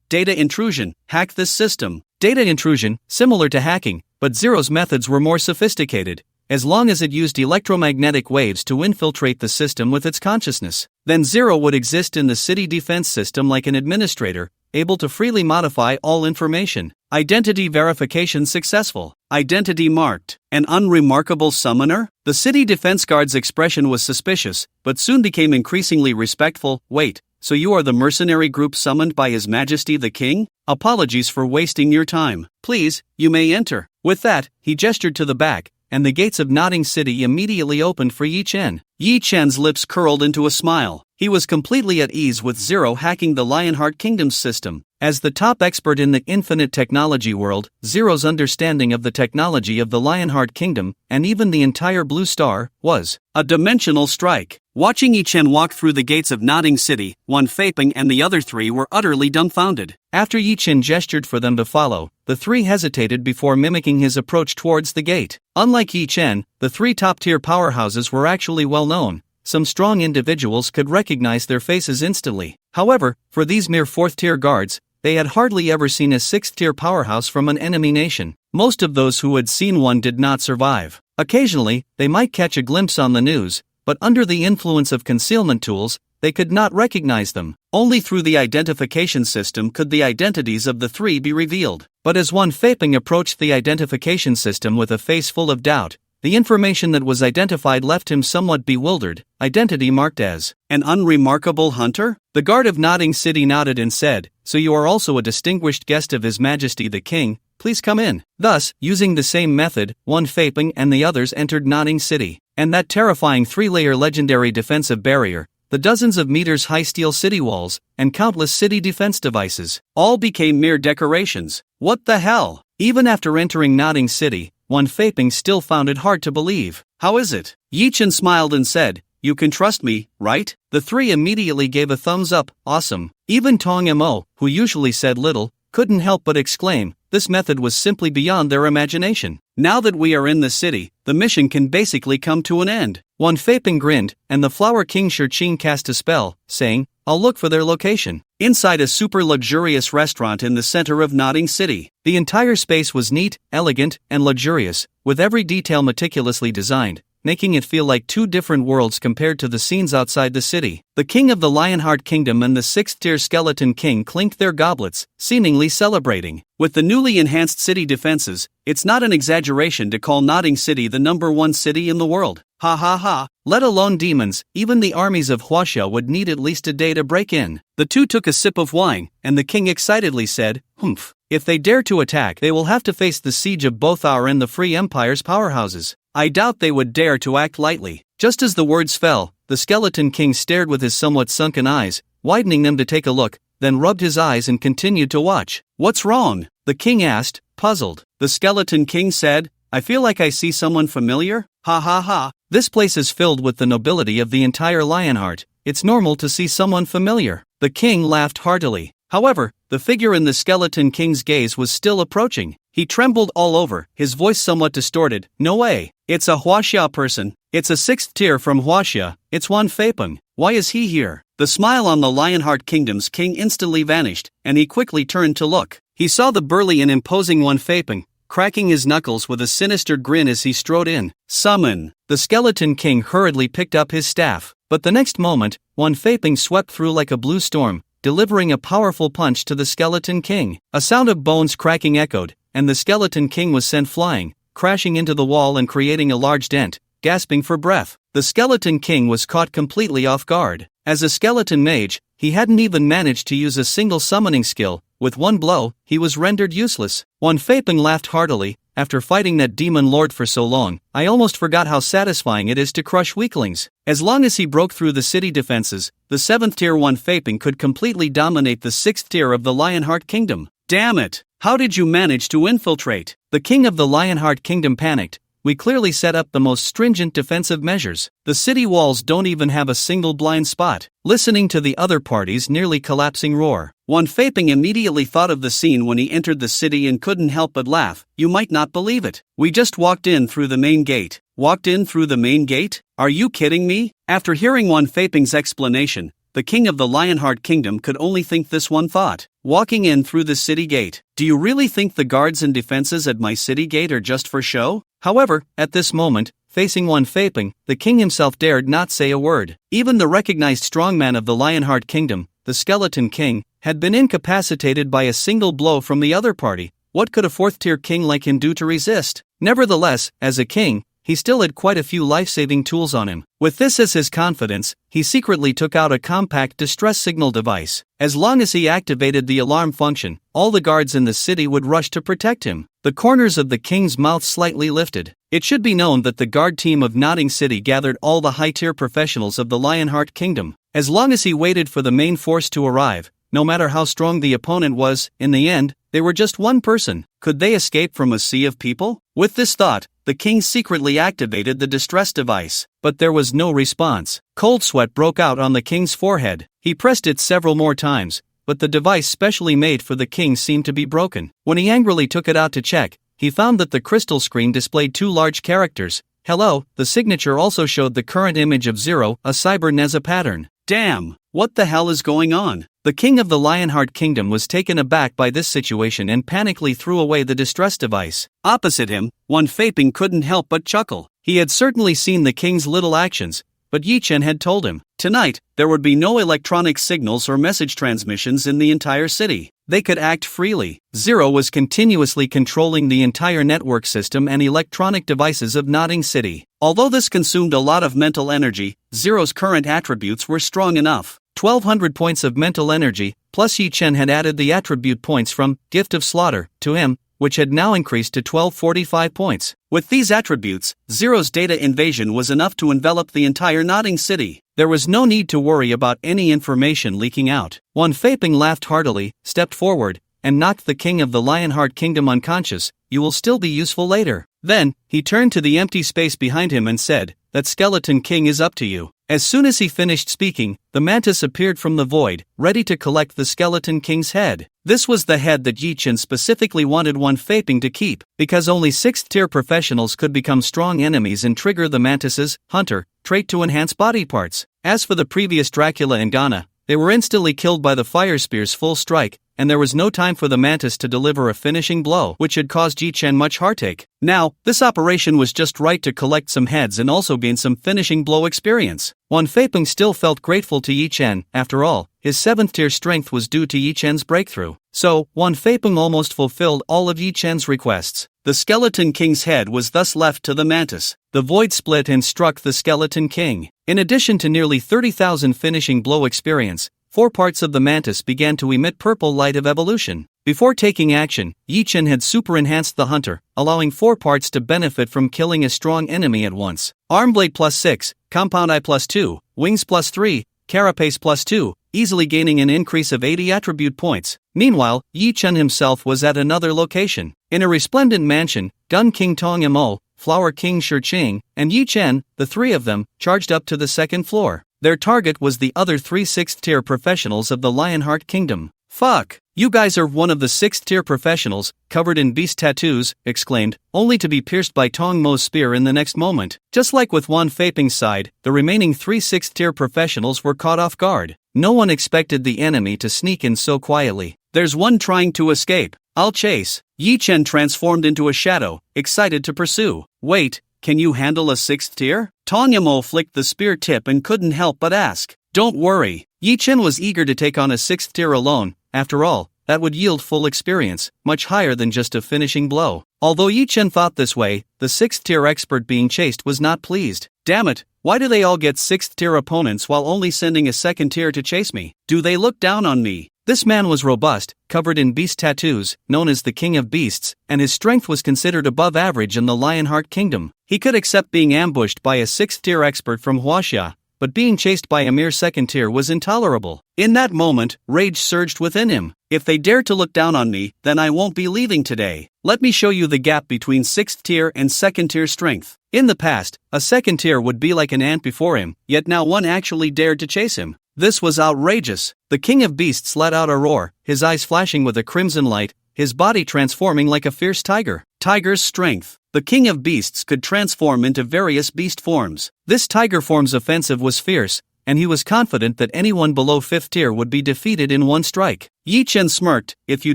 Data intrusion. Hack this system. Data intrusion, similar to hacking, but Zero's methods were more sophisticated. As long as it used electromagnetic waves to infiltrate the system with its consciousness, then Zero would exist in the city defense system like an administrator, able to freely modify all information. Identity verification successful. Identity marked. An unremarkable summoner? The city defense guard's expression was suspicious, but soon became increasingly respectful. Wait, so you are the mercenary group summoned by His Majesty the King? Apologies for wasting your time. Please, you may enter. With that, he gestured to the back, and the gates of Nodding City immediately opened for Yi-chan. Yi-chan's lips curled into a smile. He was completely at ease with Zero hacking the Lionheart Kingdom's system. As the top expert in the infinite technology world, Zero's understanding of the technology of the Lionheart Kingdom, and even the entire Blue Star, was a dimensional strike. Watching Yi-chan walk through the gates of Nodding City, One Faping and the other three were utterly dumbfounded. After Yi-chan gestured for them to follow, the three hesitated before mimicking his approach towards the gate. Unlike Yi-chan, the three top-tier powerhouses were actually well known. Some strong individuals could recognize their faces instantly. However, for these mere fourth-tier guards, they had hardly ever seen a sixth-tier powerhouse from an enemy nation. Most of those who had seen one did not survive. Occasionally, they might catch a glimpse on the news, but under the influence of concealment tools, they could not recognize them. Only through the identification system could the identities of the three be revealed. But as One Faping approached the identification system with a face full of doubt, the information that was identified left him somewhat bewildered. Identity marked as an unremarkable hunter? The guard of Nodding City nodded and said, so you are also a distinguished guest of His Majesty the King, please come in. Thus, using the same method, One Faping and the others entered Nodding City. And that terrifying three-layer legendary defensive barrier, the dozens of meters high steel city walls, and countless city defense devices, all became mere decorations. What the hell? Even after entering Nodding City, One Faping still found it hard to believe. How is it? Yi-chan smiled and said, you can trust me, right? The three immediately gave a thumbs up. Awesome. Even Tong Mo, who usually said little, couldn't help but exclaim, this method was simply beyond their imagination. Now that we are in the city, the mission can basically come to an end. One Faping grinned, and the Flower King Shirching cast a spell, saying, I'll look for their location. Inside a super luxurious restaurant in the center of Nodding City. The entire space was neat, elegant, and luxurious, with every detail meticulously designed, making it feel like two different worlds compared to the scenes outside the city. The king of the Lionheart Kingdom and the sixth-tier Skeleton King clinked their goblets, seemingly celebrating. With the newly enhanced city defenses, it's not an exaggeration to call Nodding City the #1 city in the world. Ha ha ha. Let alone demons, even the armies of Huaxia would need at least a day to break in. The two took a sip of wine, and the king excitedly said, Humph. If they dare to attack, they will have to face the siege of both our and the Free Empire's powerhouses. I doubt they would dare to act lightly. Just as the words fell, the Skeleton King stared with his somewhat sunken eyes, widening them to take a look, then rubbed his eyes and continued to watch. What's wrong? The king asked, puzzled. The Skeleton King said, I feel like I see someone familiar. Ha ha ha. This place is filled with the nobility of the entire Lionheart. It's normal to see someone familiar. The king laughed heartily. However, the figure in the Skeleton King's gaze was still approaching. He trembled all over, his voice somewhat distorted. No way. It's a Huaxia person. It's a sixth tier from Huaxia. It's One Faping. Why is he here? The smile on the Lionheart Kingdom's king instantly vanished, and he quickly turned to look. He saw the burly and imposing One Faping, cracking his knuckles with a sinister grin as he strode in. Summon! The Skeleton King hurriedly picked up his staff, but the next moment, One Faping swept through like a blue storm, delivering a powerful punch to the Skeleton King. A sound of bones cracking echoed, and the Skeleton King was sent flying, crashing into the wall and creating a large dent, gasping for breath. The Skeleton King was caught completely off guard. As a skeleton mage, he hadn't even managed to use a single summoning skill. With one blow, he was rendered useless. Wan Feiping laughed heartily. After fighting that demon lord for so long, I almost forgot how satisfying it is to crush weaklings. As long as he broke through the city defenses, the 7th tier Wan Feiping could completely dominate the 6th tier of the Lionheart Kingdom. Damn it! How did you manage to infiltrate? The king of the Lionheart Kingdom panicked. We clearly set up the most stringent defensive measures. The city walls don't even have a single blind spot. Listening to the other party's nearly collapsing roar, Wan Feiping immediately thought of the scene when he entered the city and couldn't help but laugh. You might not believe it. We just walked in through the main gate. Walked in through the main gate? Are you kidding me? After hearing Wan Feiping's explanation, the king of the Lionheart Kingdom could only think this one thought. Walking in through the city gate. Do you really think the guards and defenses at my city gate are just for show? However, at this moment, facing Wan Feiping, the king himself dared not say a word. Even the recognized strongman of the Lionheart Kingdom, the Skeleton King, had been incapacitated by a single blow from the other party. What could a 4th-tier king like him do to resist? Nevertheless, as a king, he still had quite a few life-saving tools on him. With this as his confidence, he secretly took out a compact distress signal device. As long as he activated the alarm function, all the guards in the city would rush to protect him. The corners of the king's mouth slightly lifted. It should be known that the guard team of Nodding City gathered all the high-tier professionals of the Lionheart Kingdom. As long as he waited for the main force to arrive, no matter how strong the opponent was, in the end, they were just one person. Could they escape from a sea of people? With this thought, the king secretly activated the distress device, but there was no response. Cold sweat broke out on the king's forehead. He pressed it several more times, but the device specially made for the king seemed to be broken. When he angrily took it out to check, he found that the crystal screen displayed 2 large characters. Hello. The signature also showed the current image of Zero, a Cyber Neza pattern. Damn! What the hell is going on? The king of the Lionheart Kingdom was taken aback by this situation and panically threw away the distress device. Opposite him, Wan Feiping couldn't help but chuckle. He had certainly seen the king's little actions, but Yi Chen had told him, tonight, there would be no electronic signals or message transmissions in the entire city. They could act freely. Zero was continuously controlling the entire network system and electronic devices of Nodding City. Although this consumed a lot of mental energy, Zero's current attributes were strong enough. 1200 points of mental energy, plus Yi Chen had added the attribute points from Gift of Slaughter to him, which had now increased to 1245 points. With these attributes, Zero's data invasion was enough to envelop the entire Nodding City. There was no need to worry about any information leaking out. Wan Feiping laughed heartily, stepped forward, and knocked the king of the Lionheart Kingdom unconscious. You will still be useful later. Then, he turned to the empty space behind him and said, that Skeleton King is up to you. As soon as he finished speaking, the mantis appeared from the void, ready to collect the Skeleton King's head. This was the head that Yi Chen specifically wanted Wan Feiping to keep, because only 6th-tier professionals could become strong enemies and trigger the mantis's hunter trait to enhance body parts. As for the previous Dracula and Ghana, they were instantly killed by the fire spear's full strike, and there was no time for the mantis to deliver a finishing blow, which had caused Yi Chen much heartache. Now, this operation was just right to collect some heads and also gain some finishing blow experience. Wan Feiping still felt grateful to Yi Chen. After all, his 7th-tier strength was due to Yi Chen's breakthrough. So, Wan Feiping almost fulfilled all of Yi Chen's requests. The Skeleton King's head was thus left to the mantis. The void split and struck the Skeleton King. In addition to nearly 30,000 finishing blow experience, 4 parts of the mantis began to emit purple light of evolution. Before taking action, Yi Chen had super-enhanced the hunter, allowing 4 parts to benefit from killing a strong enemy at once. Armblade plus 6, Compound Eye plus 2, Wings plus 3, Carapace plus 2, easily gaining an increase of 80 attribute points. Meanwhile, Yi Chen himself was at another location. In a resplendent mansion, Gun King Tong Mo, Flower King Shi Qing, and Yi Chen, the 3 of them, charged up to the 2nd floor. Their target was the other 3 6th-tier professionals of the Lionheart Kingdom. Fuck! You guys are one of the 6th-tier professionals, covered in beast tattoos, exclaimed, only to be pierced by Tong Mo's spear in the next moment. Just like with Wan Feiping's side, the remaining 3 6th-tier professionals were caught off guard. No one expected the enemy to sneak in so quietly. There's one trying to escape. I'll chase. Yi Chen transformed into a shadow, excited to pursue. Wait, can you handle a 6th tier? Tong Mo flicked the spear tip and couldn't help but ask. Don't worry. Yi Chen was eager to take on a 6th tier alone. After all, that would yield full experience, much higher than just a finishing blow. Although Yi Chen thought this way, the 6th tier expert being chased was not pleased. Damn it, why do they all get 6th tier opponents while only sending a 2nd tier to chase me? Do they look down on me? This man was robust, covered in beast tattoos, known as the King of Beasts, and his strength was considered above average in the Lionheart Kingdom. He could accept being ambushed by a 6th tier expert from Huaxia, but being chased by a mere 2nd tier was intolerable. In that moment, rage surged within him. If they dare to look down on me, then I won't be leaving today. Let me show you the gap between 6th tier and 2nd tier strength. In the past, a 2nd tier would be like an ant before him, yet now one actually dared to chase him. This was outrageous. The King of Beasts let out a roar, his eyes flashing with a crimson light, his body transforming like a fierce tiger. Tiger's strength. The King of Beasts could transform into various beast forms. This tiger form's offensive was fierce, and he was confident that anyone below 5th tier would be defeated in one strike. Yi Chen smirked, "If you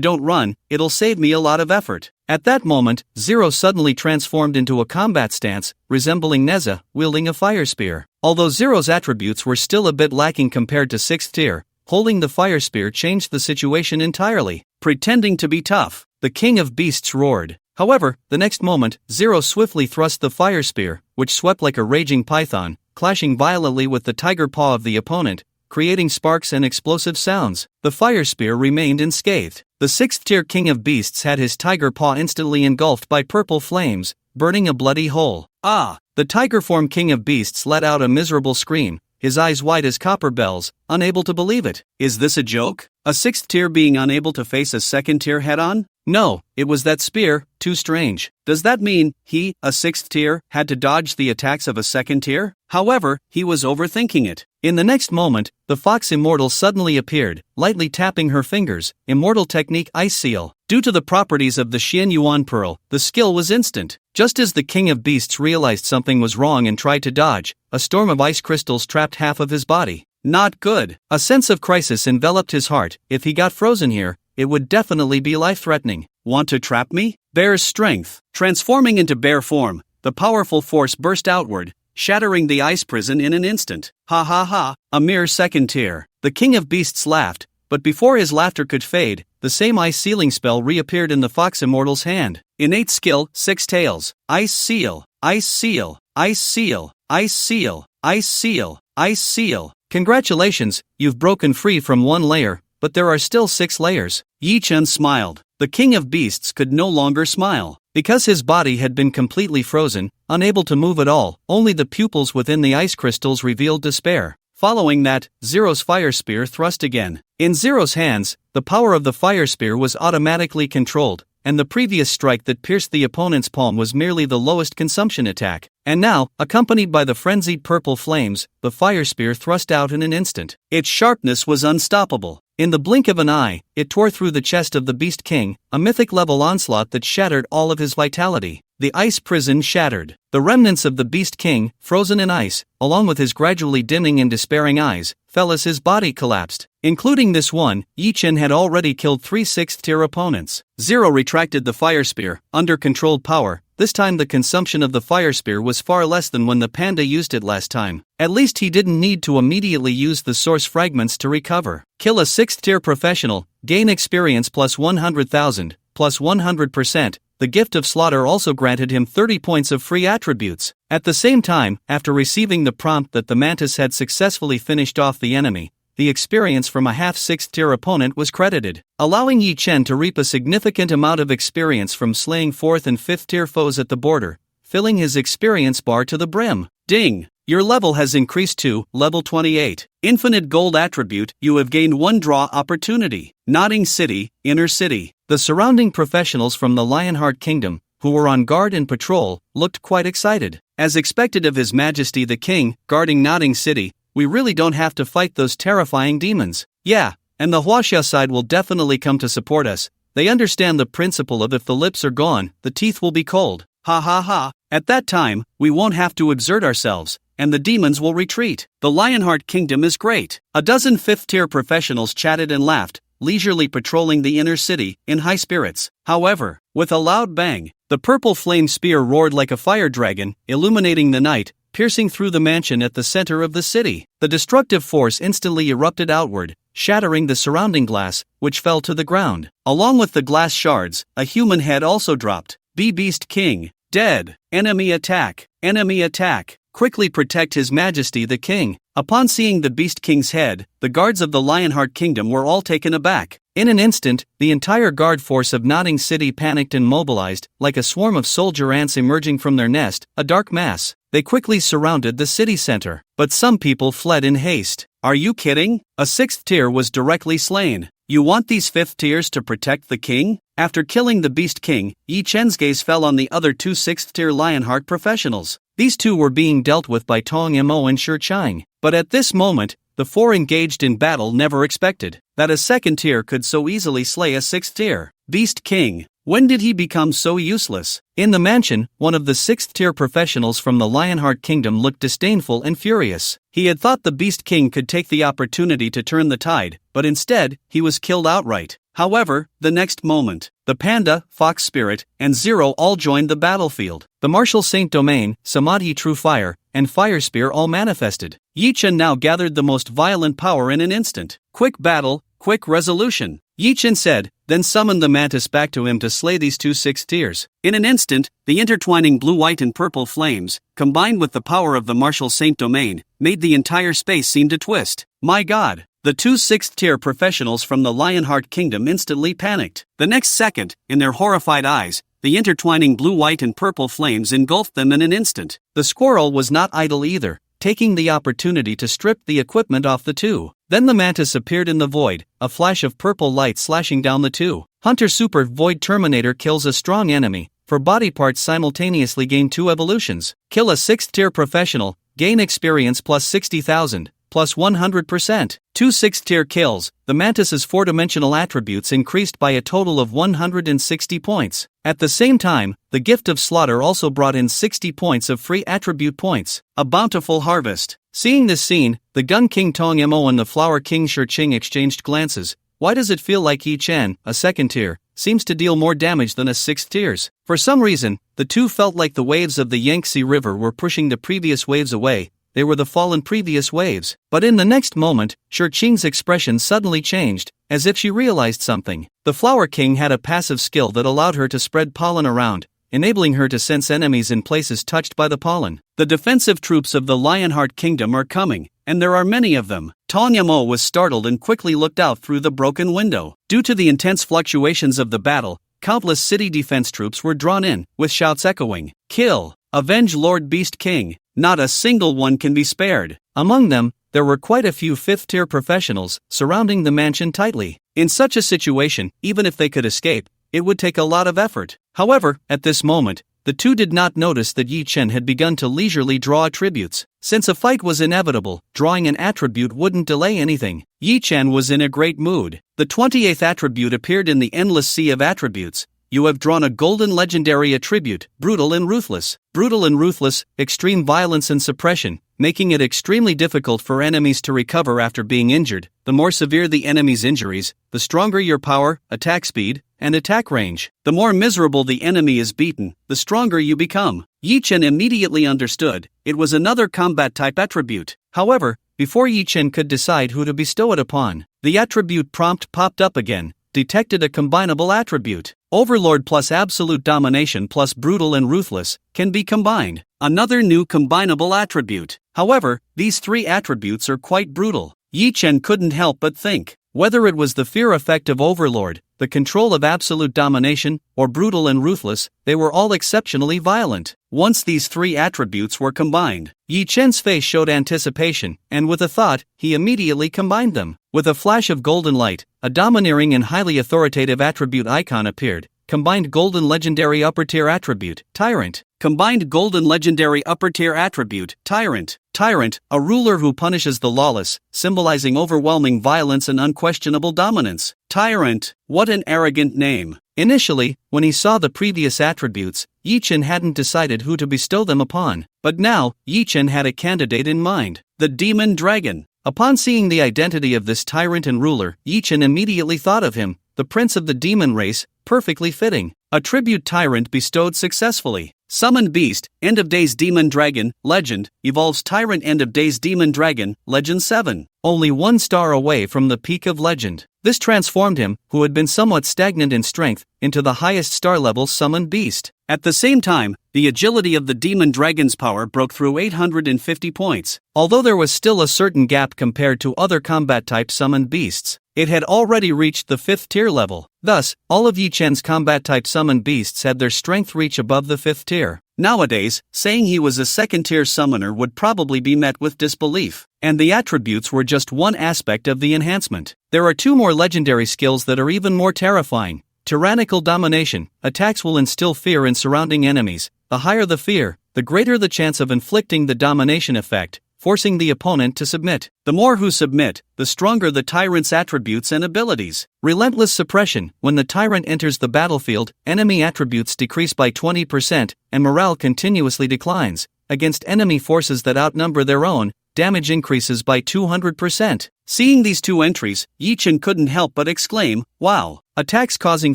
don't run, it'll save me a lot of effort." At that moment, Zero suddenly transformed into a combat stance, resembling Neza, wielding a fire spear. Although Zero's attributes were still a bit lacking compared to 6th tier, holding the fire spear changed the situation entirely. Pretending to be tough, the King of Beasts roared. However, the next moment, Zero swiftly thrust the fire spear, which swept like a raging python, clashing violently with the tiger paw of the opponent, creating sparks and explosive sounds. The fire spear remained unscathed. The 6th tier King of Beasts had his tiger paw instantly engulfed by purple flames, burning a bloody hole. Ah! The tiger form King of Beasts let out a miserable scream, his eyes wide as copper bells, unable to believe it. Is this a joke? A 6th tier being unable to face a 2nd tier head-on? No, it was that spear, too strange. Does that mean he, a 6th tier, had to dodge the attacks of a 2nd tier? However, he was overthinking it. In the next moment, the Fox Immortal suddenly appeared, lightly tapping her fingers. Immortal Technique Ice Seal. Due to the properties of the Xian Yuan Pearl, the skill was instant. Just as the King of Beasts realized something was wrong and tried to dodge, a storm of ice crystals trapped half of his body. Not good. A sense of crisis enveloped his heart. If he got frozen here, it would definitely be life-threatening. Want to trap me? Bear's strength. Transforming into bear form, the powerful force burst outward, shattering the ice prison in an instant. Ha ha ha, a mere 2nd tier. The King of Beasts laughed, but before his laughter could fade, the same ice sealing spell reappeared in the Fox Immortal's hand. Innate skill, 6 tails. Ice seal, ice seal, ice seal, ice seal, ice seal, ice seal. Congratulations, you've broken free from one layer, but there are still 6 layers. Yi Chen smiled. The King of Beasts could no longer smile. Because his body had been completely frozen, unable to move at all, only the pupils within the ice crystals revealed despair. Following that, Zero's fire spear thrust again. In Zero's hands, the power of the fire spear was automatically controlled, and the previous strike that pierced the opponent's palm was merely the lowest consumption attack. And now, accompanied by the frenzied purple flames, the fire spear thrust out in an instant. Its sharpness was unstoppable. In the blink of an eye, it tore through the chest of the Beast King, a mythic-level onslaught that shattered all of his vitality. The ice prison shattered. The remnants of the Beast King, frozen in ice, along with his gradually dimming and despairing eyes, fell as his body collapsed. Including this one, Yi Chen had already killed 3 6th-tier opponents. Zero retracted the fire spear, under controlled power. This time the consumption of the fire spear was far less than when the panda used it last time. At least he didn't need to immediately use the source fragments to recover. Kill a 6th-tier professional, gain experience plus 100,000, plus 100%. The gift of slaughter also granted him 30 points of free attributes. At the same time, after receiving the prompt that the mantis had successfully finished off the enemy, the experience from a half 6th-tier opponent was credited, allowing Yi Chen to reap a significant amount of experience from slaying 4th and 5th-tier foes at the border, filling his experience bar to the brim. Ding! Your level has increased to level 28. Infinite gold attribute, you have gained 1 draw opportunity. Nodding City, Inner City. The surrounding professionals from the Lionheart Kingdom, who were on guard and patrol, looked quite excited. As expected of His Majesty the King, guarding Nodding City, we really don't have to fight those terrifying demons. Yeah, and the Huaxia side will definitely come to support us. They understand the principle of if the lips are gone, the teeth will be cold. Ha ha ha. At that time, we won't have to exert ourselves, and the demons will retreat. The Lionheart Kingdom is great. A dozen 5th-tier professionals chatted and laughed, leisurely patrolling the inner city, in high spirits. However, with a loud bang, the purple flame spear roared like a fire dragon, illuminating the night, piercing through the mansion at the center of the city. The destructive force instantly erupted outward, shattering the surrounding glass, which fell to the ground. Along with the glass shards, a human head also dropped. Beast King, dead. Enemy attack. Enemy attack. Quickly protect His Majesty the King. Upon seeing the Beast King's head, the guards of the Lionheart Kingdom were all taken aback. In an instant, the entire guard force of Nodding City panicked and mobilized, like a swarm of soldier ants emerging from their nest, a dark mass. They quickly surrounded the city center, but some people fled in haste. Are you kidding? A 6th tier was directly slain. You want these 5th tiers to protect the king? After killing the Beast King, Yi Chen's gaze fell on the other 2 6th tier Lionheart professionals. These 2 were being dealt with by Tong Mo and Shi Chang, but at this moment, the 4 engaged in battle never expected that a 2nd tier could so easily slay a 6th tier. Beast King. When did he become so useless? In the mansion, one of the 6th tier professionals from the Lionheart Kingdom looked disdainful and furious. He had thought the Beast King could take the opportunity to turn the tide, but instead, he was killed outright. However, the next moment, the Panda, Fox Spirit, and Zero all joined the battlefield. The Martial Saint Domain, Samadhi True Fire, and Fire Spear all manifested. Yi Chen now gathered the most violent power in an instant. Quick battle, quick resolution. Yi Chen said, then summoned the mantis back to him to slay these 2 6th tiers. In an instant, the intertwining blue, white, and purple flames, combined with the power of the Martial Saint Domain, made the entire space seem to twist. My God! The 2 6th tier professionals from the Lionheart Kingdom instantly panicked. The next second, in their horrified eyes, the intertwining blue, white, and purple flames engulfed them in an instant. The squirrel was not idle either, taking the opportunity to strip the equipment off the 2. Then the mantis appeared in the void, a flash of purple light slashing down the 2. Hunter Super Void Terminator kills a strong enemy. For body parts simultaneously gain 2 evolutions. Kill a 6th tier professional, gain experience plus 60,000. Plus 100%. 2 6th tier kills, the mantis's 4-dimensional attributes increased by a total of 160 points. At the same time, the Gift of Slaughter also brought in 60 points of free attribute points. A bountiful harvest. Seeing this scene, the Gun King Tong Mo and the Flower King Shi Ching exchanged glances. Why does it feel like Yi Chen, a 2nd tier, seems to deal more damage than a 6th tiers? For some reason, the 2 felt like the waves of the Yangtze River were pushing the previous waves away. They were the fallen previous waves. But in the next moment, Shi Qing's expression suddenly changed, as if she realized something. The Flower King had a passive skill that allowed her to spread pollen around, enabling her to sense enemies in places touched by the pollen. The defensive troops of the Lionheart Kingdom are coming, and there are many of them. Tong Mo was startled and quickly looked out through the broken window. Due to the intense fluctuations of the battle, countless city defense troops were drawn in, with shouts echoing, "Kill! Avenge Lord Beast King!" Not a single one can be spared. Among them, there were quite a few 5th tier professionals, surrounding the mansion tightly. In such a situation, even if they could escape, it would take a lot of effort. However, at this moment, the 2 did not notice that Yi Chen had begun to leisurely draw attributes. Since a fight was inevitable, drawing an attribute wouldn't delay anything. Yi Chen was in a great mood. The 28th attribute appeared in the endless sea of attributes. You have drawn a golden legendary attribute, Brutal and Ruthless. Brutal and Ruthless, extreme violence and suppression, making it extremely difficult for enemies to recover after being injured. The more severe the enemy's injuries, the stronger your power, attack speed, and attack range. The more miserable the enemy is beaten, the stronger you become. Yi Chen immediately understood, it was another combat-type attribute. However, before Yi Chen could decide who to bestow it upon, the attribute prompt popped up again. Detected a combinable attribute. Overlord plus Absolute Domination plus Brutal and Ruthless can be combined. Another new combinable attribute. However, these 3 attributes are quite brutal. Yi Chen couldn't help but think, whether it was the fear effect of Overlord, the control of Absolute Domination, or Brutal and Ruthless, they were all exceptionally violent. Once these 3 attributes were combined, Yi Chen's face showed anticipation, and with a thought, he immediately combined them. With a flash of golden light, a domineering and highly authoritative attribute icon appeared. Combined Golden Legendary Upper Tier Attribute, Tyrant. Combined Golden Legendary Upper Tier Attribute, Tyrant. Tyrant, a ruler who punishes the lawless, symbolizing overwhelming violence and unquestionable dominance. Tyrant, what an arrogant name. Initially, when he saw the previous attributes, Yi Chen hadn't decided who to bestow them upon. But now, Yi Chen had a candidate in mind. The Demon Dragon. Upon seeing the identity of this tyrant and ruler, Yi Chen immediately thought of him, the prince of the demon race, perfectly fitting. A tribute Tyrant bestowed successfully. Summoned Beast, End of Days Demon Dragon, Legend, evolves Tyrant End of Days Demon Dragon, Legend 7. Only 1 star away from the peak of Legend. This transformed him, who had been somewhat stagnant in strength, into the highest star level Summoned Beast. At the same time, the agility of the Demon Dragon's power broke through 850 points. Although there was still a certain gap compared to other combat-type Summoned Beasts, it had already reached the 5th tier level. Thus, all of Yi Chen's combat-type Summoned Beasts had their strength reach above the 5th tier. Nowadays, saying he was a 2nd-tier summoner would probably be met with disbelief, and the attributes were just one aspect of the enhancement. There are 2 more legendary skills that are even more terrifying. Tyrannical Domination. Attacks will instill fear in surrounding enemies. The higher the fear, the greater the chance of inflicting the domination effect, forcing the opponent to submit. The more who submit, the stronger the tyrant's attributes and abilities. Relentless Suppression. When the tyrant enters the battlefield, enemy attributes decrease by 20%, and morale continuously declines. Against enemy forces that outnumber their own, damage increases by 200%. Seeing these 2 entries, Yi Chen couldn't help but exclaim, "Wow!" Attacks causing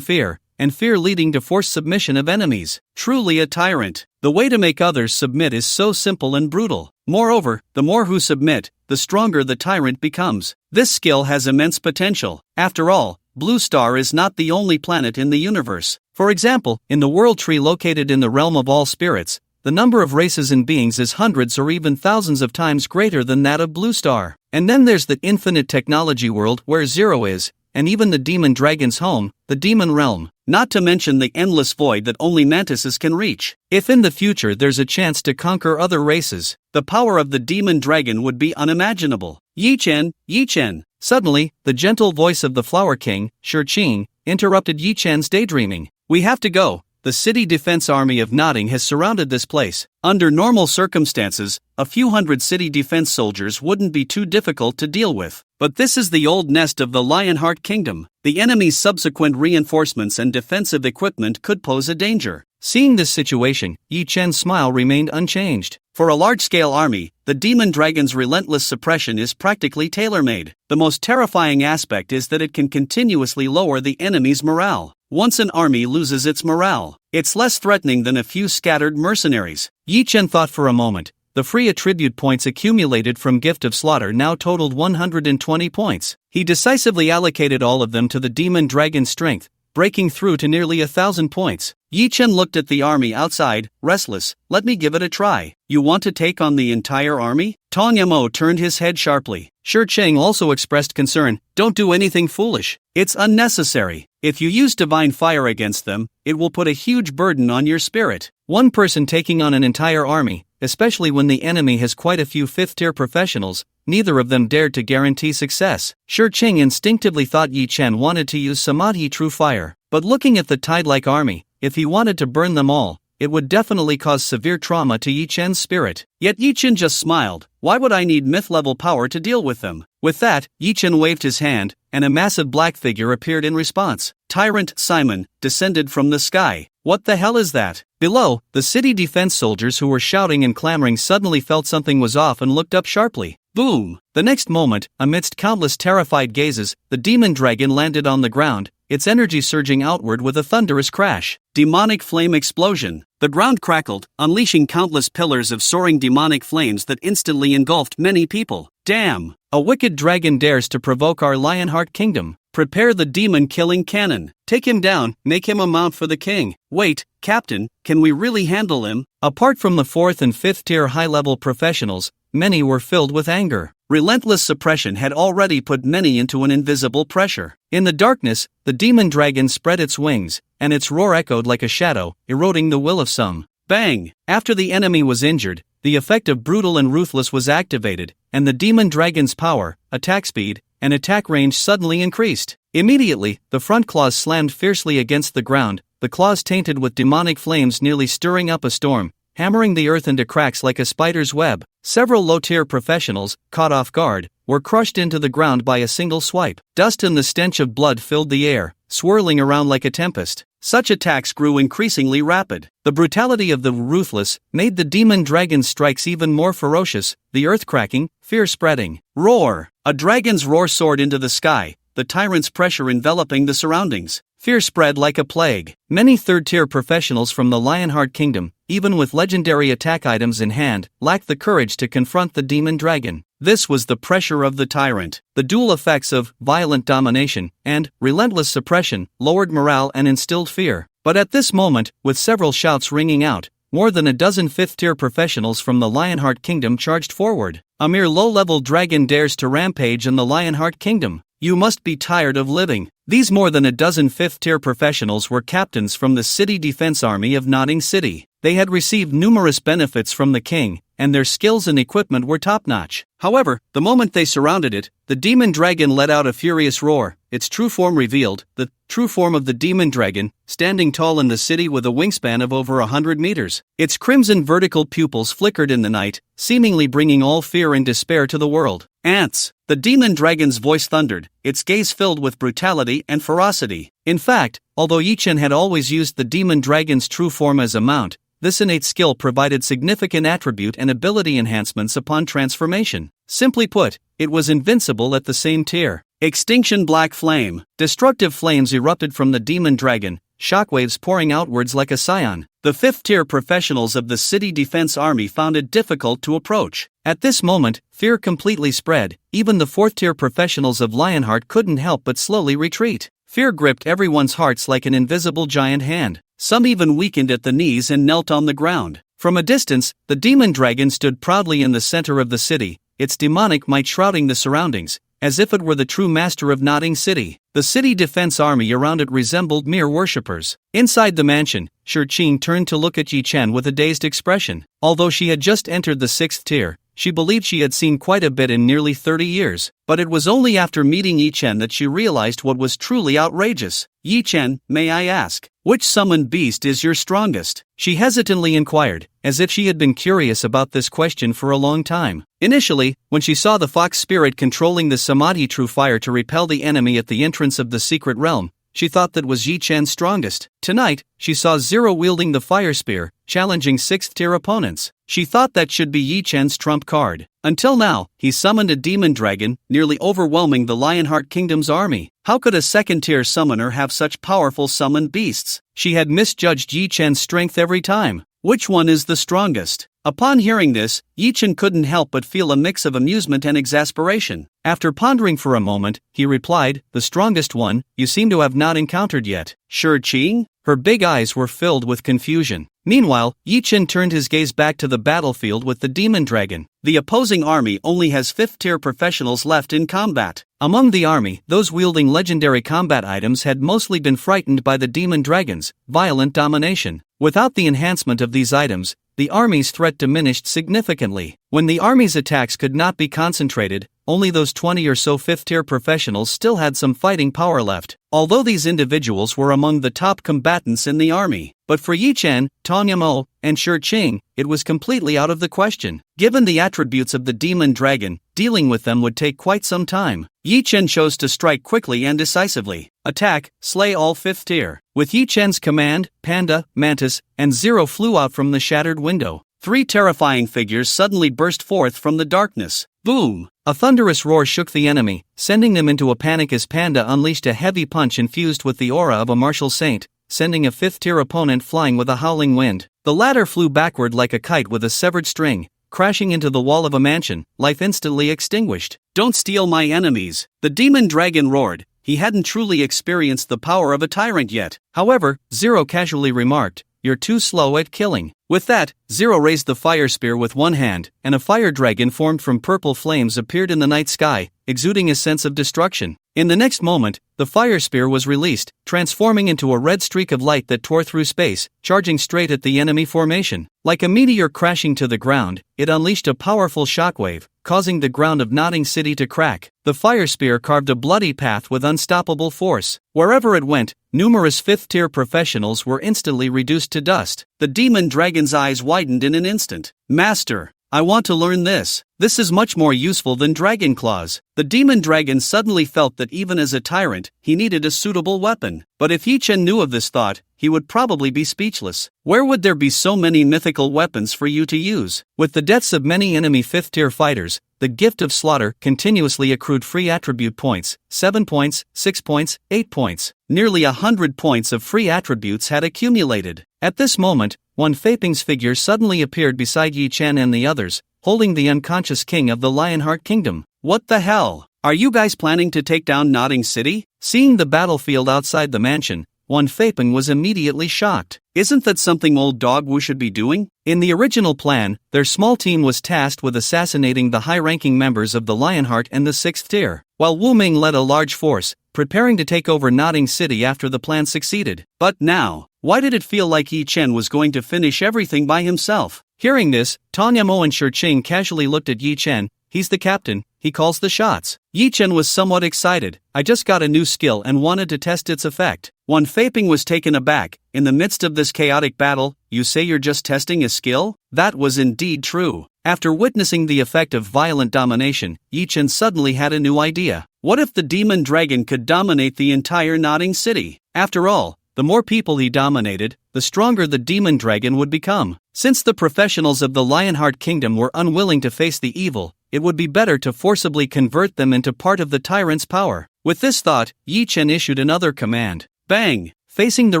fear, and fear leading to forced submission of enemies. Truly a tyrant. The way to make others submit is so simple and brutal. Moreover, the more who submit, the stronger the tyrant becomes. This skill has immense potential. After all, Blue Star is not the only planet in the universe. For example, in the World Tree located in the realm of all spirits, the number of races and beings is hundreds or even thousands of times greater than that of Blue Star. And then there's the infinite technology world where Zero is, and even the demon dragon's home, the demon realm. Not to mention the endless void that only mantises can reach. If in the future there's a chance to conquer other races, the power of the demon dragon would be unimaginable. Yi Chen, Yi Chen. Suddenly, the gentle voice of the Flower King, Shi Qing, interrupted Yi Chen's daydreaming. "We have to go. The city defense army of Nodding has surrounded this place." Under normal circumstances, a few hundred city defense soldiers wouldn't be too difficult to deal with. But this is the old nest of the Lionheart Kingdom. The enemy's subsequent reinforcements and defensive equipment could pose a danger. Seeing this situation, Yi Chen's smile remained unchanged. For a large-scale army, the demon dragon's relentless suppression is practically tailor-made. The most terrifying aspect is that it can continuously lower the enemy's morale. Once an army loses its morale, it's less threatening than a few scattered mercenaries. Yi Chen thought for a moment. The free attribute points accumulated from Gift of Slaughter now totaled 120 points. He decisively allocated all of them to the demon dragon's strength, breaking through to nearly 1,000 points. Yi Chen looked at the army outside, restless. "Let me give it a try." "You want to take on the entire army?" Tong Yamo turned his head sharply. Shi Qing also expressed concern. "Don't do anything foolish. It's unnecessary. If you use divine fire against them, it will put a huge burden on your spirit." One person taking on an entire army, especially when the enemy has quite a few 5th-tier professionals, neither of them dared to guarantee success. Shi Qing instinctively thought Yi Chen wanted to use Samadhi True Fire, but looking at the tide-like army, if he wanted to burn them all, it would definitely cause severe trauma to Yi Chen's spirit. Yet Yi Chen just smiled. "Why would I need myth-level power to deal with them?" With that, Yi Chen waved his hand, and a massive black figure appeared in response. Tyrant Simon descended from the sky. "What the hell is that?" Below, the city defense soldiers who were shouting and clamoring suddenly felt something was off and looked up sharply. Boom! The next moment, amidst countless terrified gazes, the demon dragon landed on the ground, its energy surging outward with a thunderous crash. Demonic flame explosion. The ground crackled, unleashing countless pillars of soaring demonic flames that instantly engulfed many people. Damn! A wicked dragon dares to provoke our Lionheart Kingdom. Prepare the demon-killing cannon. Take him down, make him a mount for the king. Wait, Captain, can we really handle him? Apart from the 4th and 5th tier high-level professionals, many were filled with anger. Relentless suppression had already put many into an invisible pressure. In the darkness, the demon dragon spread its wings, and its roar echoed like a shadow, eroding the will of some. Bang! After the enemy was injured, the effect of brutal and ruthless was activated, and the demon dragon's power, attack speed, and attack range suddenly increased. Immediately, the front claws slammed fiercely against the ground, the claws tainted with demonic flames nearly stirring up a storm, hammering the earth into cracks like a spider's web. Several low-tier professionals, caught off guard, were crushed into the ground by a single swipe. Dust and the stench of blood filled the air, swirling around like a tempest. Such attacks grew increasingly rapid. The brutality of the ruthless made the demon dragon's strikes even more ferocious, the earth cracking, fear spreading. Roar! A dragon's roar soared into the sky, the tyrant's pressure enveloping the surroundings. Fear spread like a plague. Many third-tier professionals from the Lionheart Kingdom, even with legendary attack items in hand, lacked the courage to confront the demon dragon. This was the pressure of the tyrant. The dual effects of violent domination and relentless suppression lowered morale and instilled fear. But at this moment, with several shouts ringing out, more than a dozen 5th-tier professionals from the Lionheart Kingdom charged forward. A mere low-level dragon dares to rampage in the Lionheart Kingdom. You must be tired of living. These more than a dozen 5th-tier professionals were captains from the City Defense Army of Notting City. They had received numerous benefits from the king, and their skills and equipment were top-notch. However, the moment they surrounded it, the demon dragon let out a furious roar. Its true form revealed, the true form of the demon dragon, standing tall in the city with a wingspan of over 100 meters. Its crimson vertical pupils flickered in the night, seemingly bringing all fear and despair to the world. Ants! The demon dragon's voice thundered, its gaze filled with brutality and ferocity. In fact, although Yichen had always used the demon dragon's true form as a mount, this innate skill provided significant attribute and ability enhancements upon transformation. Simply put, it was invincible at the same tier. Extinction Black Flame. Destructive flames erupted from the demon dragon, shockwaves pouring outwards like a scion. The 5th-tier professionals of the City Defense Army found it difficult to approach. At this moment, fear completely spread. Even the 4th-tier professionals of Lionheart couldn't help but slowly retreat. Fear gripped everyone's hearts like an invisible giant hand. Some even weakened at the knees and knelt on the ground. From a distance, the demon dragon stood proudly in the center of the city, its demonic might shrouding the surroundings, as if it were the true master of Notting City. The city defense army around it resembled mere worshippers. Inside the mansion, Shi turned to look at Yi Chen with a dazed expression. Although she had just entered the 6th tier, she believed she had seen quite a bit in nearly 30 years. But it was only after meeting Yi Chen that she realized what was truly outrageous. Yi Chen, may I ask, which summoned beast is your strongest? She hesitantly inquired, as if she had been curious about this question for a long time. Initially, when she saw the fox spirit controlling the Samadhi true fire to repel the enemy at the entrance of the secret realm, she thought that was Yi Chen's strongest. Tonight, she saw Zero wielding the fire spear, challenging 6th-tier opponents. She thought that should be Yi Chen's trump card. Until now, he summoned a demon dragon, nearly overwhelming the Lionheart Kingdom's army. How could a 2nd-tier summoner have such powerful summoned beasts? She had misjudged Yi Chen's strength every time. Which one is the strongest? Upon hearing this, Yi Chen couldn't help but feel a mix of amusement and exasperation. After pondering for a moment, he replied, "The strongest one, you seem to have not encountered yet." Shi? Her big eyes were filled with confusion. Meanwhile, Yi Chen turned his gaze back to the battlefield with the demon dragon. The opposing army only has 5th-tier professionals left in combat. Among the army, those wielding legendary combat items had mostly been frightened by the demon dragon's violent domination. Without the enhancement of these items, the army's threat diminished significantly. When the army's attacks could not be concentrated, only those 20 or so 5th-tier professionals still had some fighting power left, although these individuals were among the top combatants in the army. But for Yi Chen, Tanya Mo, and Shi, it was completely out of the question. Given the attributes of the demon dragon, dealing with them would take quite some time. Yi Chen chose to strike quickly and decisively. Attack, slay all 5th tier. With Yi Chen's command, Panda, Mantis, and Zero flew out from the shattered window. 3 terrifying figures suddenly burst forth from the darkness. Boom! A thunderous roar shook the enemy, sending them into a panic as Panda unleashed a heavy punch infused with the aura of a martial saint, sending a 5th-tier opponent flying with a howling wind. The latter flew backward like a kite with a severed string, crashing into the wall of a mansion, life instantly extinguished. "Don't steal my enemies!" The demon dragon roared. He hadn't truly experienced the power of a tyrant yet. However, Zero casually remarked, "You're too slow at killing." With that, Zero raised the fire spear with one hand, and a fire dragon formed from purple flames appeared in the night sky, exuding a sense of destruction. In the next moment, the fire spear was released, transforming into a red streak of light that tore through space, charging straight at the enemy formation. Like a meteor crashing to the ground, it unleashed a powerful shockwave, causing the ground of Notting City to crack. The fire spear carved a bloody path with unstoppable force. Wherever it went, numerous 5th-tier professionals were instantly reduced to dust. The demon dragon's eyes widened in an instant. "Master, I want to learn this. This is much more useful than dragon claws." The demon dragon suddenly felt that even as a tyrant, he needed a suitable weapon. But if Yi Chen knew of this thought, he would probably be speechless. Where would there be so many mythical weapons for you to use? With the deaths of many enemy 5th-tier fighters, the gift of slaughter continuously accrued free attribute points, 7 points, 6 points, 8 points. Nearly 100 points of free attributes had accumulated. At this moment, Wan Feiping's figure suddenly appeared beside Yi Chen and the others, holding the unconscious king of the Lionheart Kingdom. What the hell? Are you guys planning to take down Nodding City? Seeing the battlefield outside the mansion, Wan Feiping was immediately shocked. Isn't that something old dog Wu should be doing? In the original plan, their small team was tasked with assassinating the high-ranking members of the Lionheart and the 6th tier, while Wu Ming led a large force, preparing to take over Nodding City after the plan succeeded. But now, why did it feel like Yi Chen was going to finish everything by himself? Hearing this, Tanya Mo and Shurqing casually looked at Yi Chen. He's the captain, he calls the shots. Yi Chen was somewhat excited. I just got a new skill and wanted to test its effect. Wan Feiping was taken aback. In the midst of this chaotic battle, you say you're just testing a skill? That was indeed true. After witnessing the effect of violent domination, Yi Chen suddenly had a new idea. What if the demon dragon could dominate the entire Nodding City? After all, the more people he dominated, the stronger the demon dragon would become. Since the professionals of the Lionheart Kingdom were unwilling to face the evil, it would be better to forcibly convert them into part of the tyrant's power. With this thought, Yi Chen issued another command. Bang! Facing the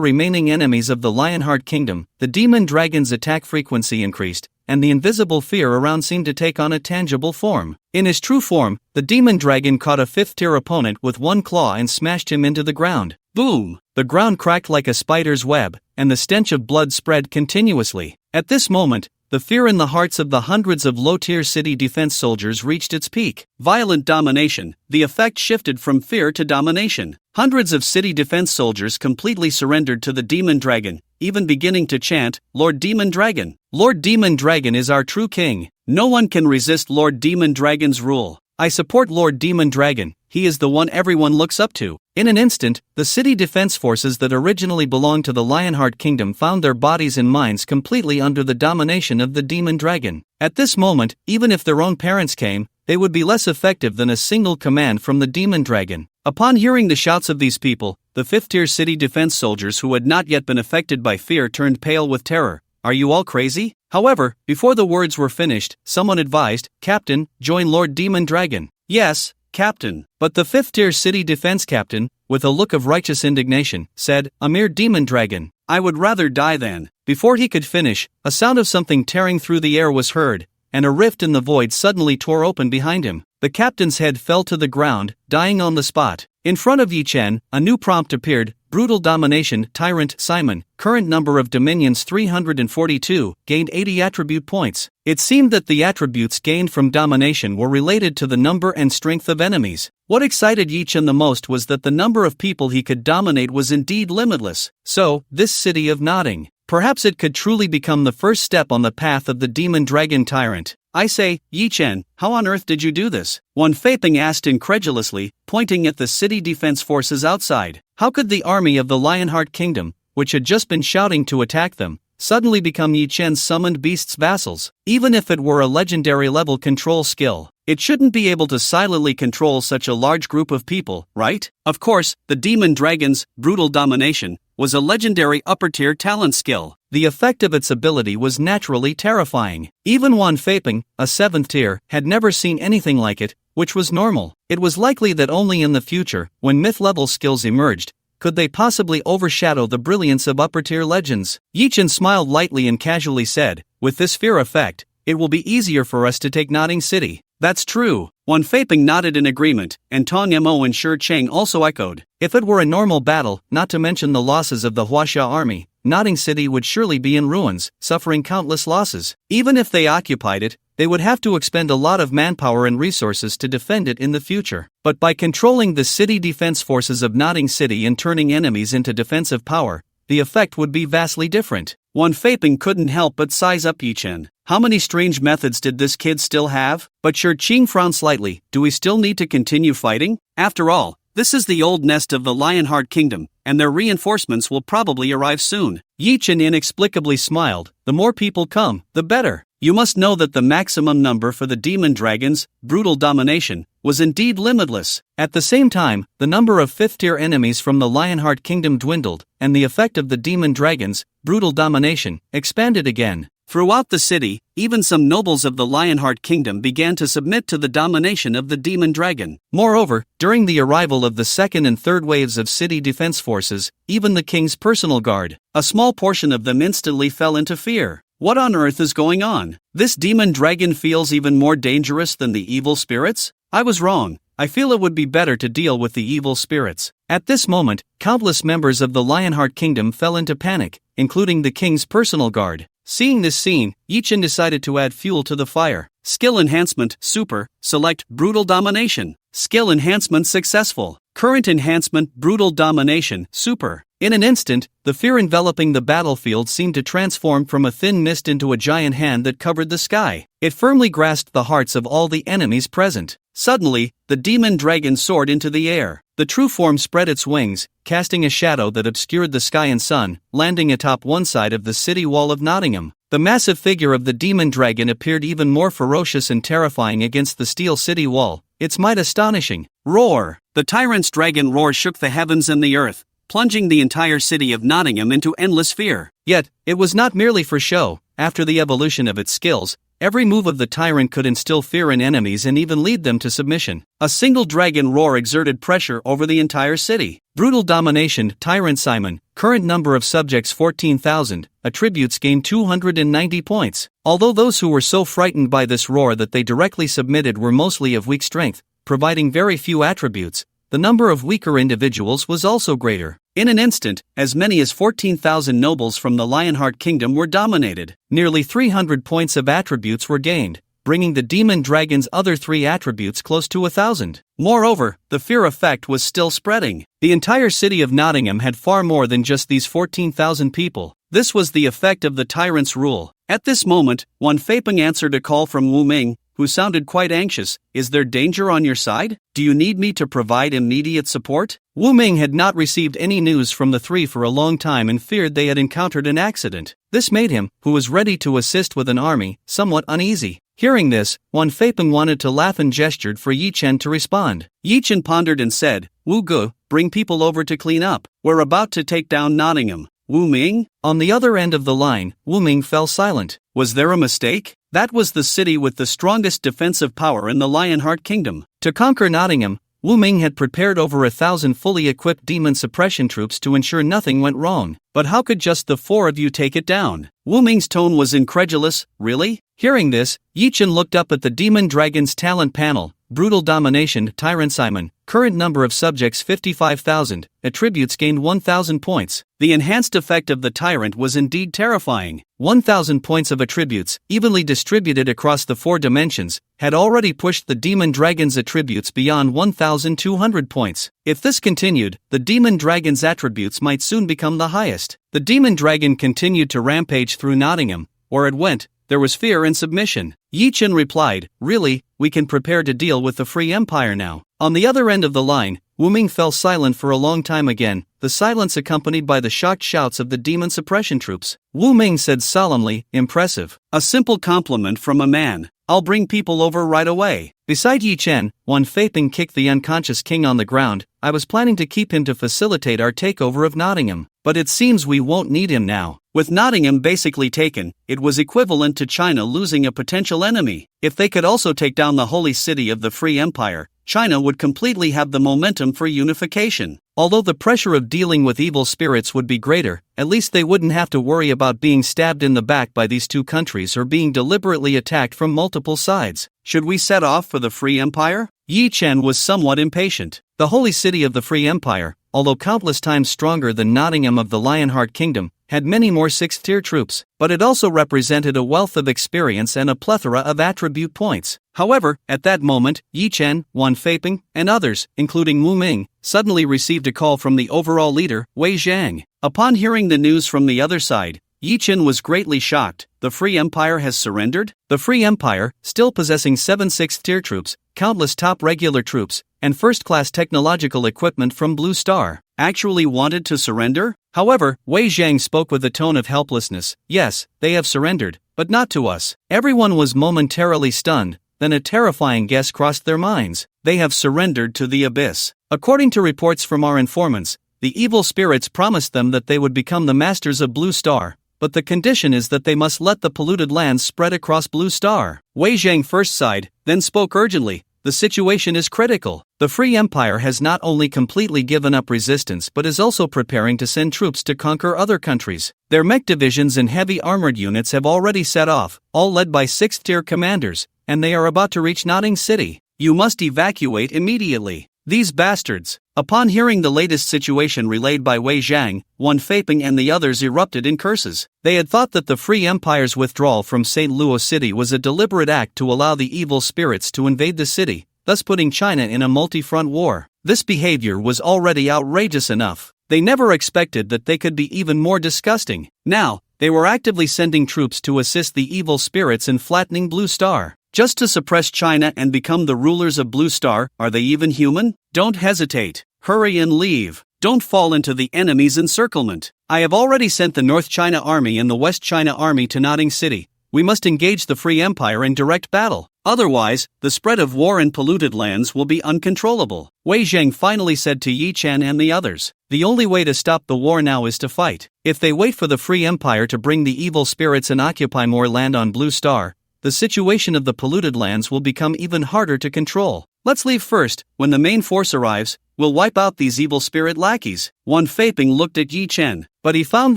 remaining enemies of the Lionheart Kingdom, the demon dragon's attack frequency increased, and the invisible fear around seemed to take on a tangible form. In his true form, the demon dragon caught a 5th-tier opponent with one claw and smashed him into the ground. Boom! The ground cracked like a spider's web, and the stench of blood spread continuously. At this moment, the fear in the hearts of the hundreds of low-tier city defense soldiers reached its peak. Violent domination. The effect shifted from fear to domination. Hundreds of city defense soldiers completely surrendered to the demon dragon, even beginning to chant, Lord Demon Dragon. Lord Demon Dragon is our true king. No one can resist Lord Demon Dragon's rule. I support Lord Demon Dragon. He is the one everyone looks up to. In an instant, the city defense forces that originally belonged to the Lionheart Kingdom found their bodies and minds completely under the domination of the demon dragon. At this moment, even if their own parents came, they would be less effective than a single command from the demon dragon. Upon hearing the shouts of these people, the 5th-tier city defense soldiers who had not yet been affected by fear turned pale with terror. Are you all crazy? However, before the words were finished, someone advised, Captain, join Lord Demon Dragon. Yes, Captain. But the 5th-tier city defense captain, with a look of righteous indignation, said, a mere demon dragon. I would rather die than. Before he could finish, a sound of something tearing through the air was heard, and a rift in the void suddenly tore open behind him. The captain's head fell to the ground, dying on the spot. In front of Yi Chen, a new prompt appeared, Brutal Domination, Tyrant Simon, current number of dominions 342, gained 80 attribute points. It seemed that the attributes gained from domination were related to the number and strength of enemies. What excited Yi Chen the most was that the number of people he could dominate was indeed limitless. So, this city of Nodding. Perhaps it could truly become the first step on the path of the demon dragon tyrant. I say, Yi Chen, how on earth did you do this? Wan Feiping asked incredulously, pointing at the city defense forces outside. How could the army of the Lionheart Kingdom, which had just been shouting to attack them, suddenly become Yi Chen's summoned beasts' vassals? Even if it were a legendary level control skill, it shouldn't be able to silently control such a large group of people, right? Of course, the demon dragon's brutal domination was a legendary upper-tier talent skill. The effect of its ability was naturally terrifying. Even Wan Feiping, a 7th tier, had never seen anything like it, which was normal. It was likely that only in the future, when myth-level skills emerged, could they possibly overshadow the brilliance of upper-tier legends. Yi Chen smiled lightly and casually said, with this fear effect, it will be easier for us to take Nodding City. That's true. Wan Feiping nodded in agreement, and Tanya Mo and Shurqing also echoed. If it were a normal battle, not to mention the losses of the Huaxia army, Nodding City would surely be in ruins, suffering countless losses. Even if they occupied it, they would have to expend a lot of manpower and resources to defend it in the future. But by controlling the city defense forces of Nodding City and turning enemies into defensive power, the effect would be vastly different. Wan Feiping couldn't help but size up Yi Chen. How many strange methods did this kid still have? But Shurqing frowned slightly. Do we still need to continue fighting? After all, this is the old nest of the Lionheart Kingdom, and their reinforcements will probably arrive soon. Yi Chen inexplicably smiled. The more people come, the better. You must know that the maximum number for the demon dragon's brutal domination was indeed limitless. At the same time, the number of 5th-tier enemies from the Lionheart Kingdom dwindled, and the effect of the demon dragon's brutal domination expanded again. Throughout the city, even some nobles of the Lionheart Kingdom began to submit to the domination of the demon dragon. Moreover, during the arrival of the second and third waves of city defense forces, even the king's personal guard, a small portion of them instantly fell into fear. What on earth is going on? This demon dragon feels even more dangerous than the evil spirits? I was wrong. I feel it would be better to deal with the evil spirits. At this moment, countless members of the Lionheart Kingdom fell into panic, including the king's personal guard. Seeing this scene, Yichin decided to add fuel to the fire. Skill enhancement, super, select brutal domination. Skill enhancement successful. Current enhancement, brutal domination, super. In an instant, the fear enveloping the battlefield seemed to transform from a thin mist into a giant hand that covered the sky. It firmly grasped the hearts of all the enemies present. Suddenly, the demon dragon soared into the air. The true form spread its wings, casting a shadow that obscured the sky and sun, landing atop one side of the city wall of Nottingham. The massive figure of the demon dragon appeared even more ferocious and terrifying against the steel city wall, its might astonishing. Roar! The tyrant's dragon roar shook the heavens and the earth, plunging the entire city of Nottingham into endless fear. Yet, it was not merely for show. After the evolution of its skills, every move of the tyrant could instill fear in enemies and even lead them to submission. A single dragon roar exerted pressure over the entire city. Brutal domination, Tyrant Simon, current number of subjects 14,000, attributes gained 290 points. Although those who were so frightened by this roar that they directly submitted were mostly of weak strength, providing very few attributes, the number of weaker individuals was also greater. In an instant, as many as 14,000 nobles from the Lionheart Kingdom were dominated. Nearly 300 points of attributes were gained, bringing the demon dragon's other 3 attributes close to 1,000. Moreover, the fear effect was still spreading. The entire city of Nottingham had far more than just these 14,000 people. This was the effect of the tyrant's rule. At this moment, Wan Feipeng answered a call from Wu Ming, who sounded quite anxious. Is there danger on your side? Do you need me to provide immediate support? Wu Ming had not received any news from the three for a long time and feared they had encountered an accident. This made him, who was ready to assist with an army, somewhat uneasy. Hearing this, Wan Feipeng wanted to laugh and gestured for Yi Chen to respond. Yi Chen pondered and said, Wu Gu, bring people over to clean up. We're about to take down Nottingham. Wu Ming? On the other end of the line, Wu Ming fell silent. Was there a mistake? That was the city with the strongest defensive power in the Lionheart Kingdom. To conquer Nottingham, Wu Ming had prepared over 1,000 fully equipped demon suppression troops to ensure nothing went wrong. But how could just the 4 of you take it down? Wu Ming's tone was incredulous. Really? Hearing this, Yi Chen looked up at the demon dragon's talent panel. Brutal domination, Tyrant Simon, current number of subjects 55,000, attributes gained 1,000 points. The enhanced effect of the tyrant was indeed terrifying. 1,000 points of attributes, evenly distributed across the 4 dimensions, had already pushed the demon dragon's attributes beyond 1,200 points. If this continued, the demon dragon's attributes might soon become the highest. The demon dragon continued to rampage through Nottingham. Where it went, there was fear and submission. Yi Chen replied, Really, we can prepare to deal with the Free Empire now. On the other end of the line, Wu Ming fell silent for a long time again, the silence accompanied by the shocked shouts of the demon suppression troops. Wu Ming said solemnly, Impressive. A simple compliment from a man. I'll bring people over right away. Beside Yi Chen, Wan Feipeng kicked the unconscious king on the ground. I was planning to keep him to facilitate our takeover of Nottingham, but it seems we won't need him now. With Nottingham basically taken, it was equivalent to China losing a potential enemy. If they could also take down the holy city of the Free Empire, China would completely have the momentum for unification. Although the pressure of dealing with evil spirits would be greater, at least they wouldn't have to worry about being stabbed in the back by these 2 countries or being deliberately attacked from multiple sides. Should we set off for the Free Empire? Yi Chen was somewhat impatient. The holy city of the Free Empire, although countless times stronger than Nottingham of the Lionheart Kingdom, had many more 6th-tier troops, but it also represented a wealth of experience and a plethora of attribute points. However, at that moment, Yi Chen, Wan Feipeng, and others, including Wu Ming, suddenly received a call from the overall leader, Wei Zhang. Upon hearing the news from the other side, Yi Chen was greatly shocked. The Free Empire has surrendered? The Free Empire, still possessing 7 6th-tier troops, countless top regular troops, and first-class technological equipment from Blue Star, actually wanted to surrender? However, Wei Zhang spoke with a tone of helplessness. Yes, they have surrendered, but not to us. Everyone was momentarily stunned. Then a terrifying guess crossed their minds. They have surrendered to the abyss. According to reports from our informants, the evil spirits promised them that they would become the masters of Blue Star, but the condition is that they must let the polluted lands spread across Blue Star. Wei Zhang first sighed, then spoke urgently. The situation is critical. The Free Empire has not only completely given up resistance but is also preparing to send troops to conquer other countries. Their mech divisions and heavy armored units have already set off, all led by 6th-tier commanders, and they are about to reach Notting City. You must evacuate immediately. These bastards. Upon hearing the latest situation relayed by Wei Zhang, Wan Feiping and the others erupted in curses. They had thought that the Free Empire's withdrawal from St. Louis City was a deliberate act to allow the evil spirits to invade the city, thus putting China in a multi-front war. This behavior was already outrageous enough. They never expected that they could be even more disgusting. Now, they were actively sending troops to assist the evil spirits in flattening Blue Star. Just to suppress China and become the rulers of Blue Star. Are they even human? Don't hesitate. Hurry and leave. Don't fall into the enemy's encirclement. I have already sent the North China Army and the West China Army to Notting City. We must engage the Free Empire in direct battle. Otherwise, the spread of war in polluted lands will be uncontrollable. Wei Zhang finally said to Yi Chen and the others, the only way to stop the war now is to fight. If they wait for the Free Empire to bring the evil spirits and occupy more land on Blue Star, the situation of the polluted lands will become even harder to control. Let's leave first. When the main force arrives, we'll wipe out these evil spirit lackeys. Wan Feiping looked at Yi Chen, but he found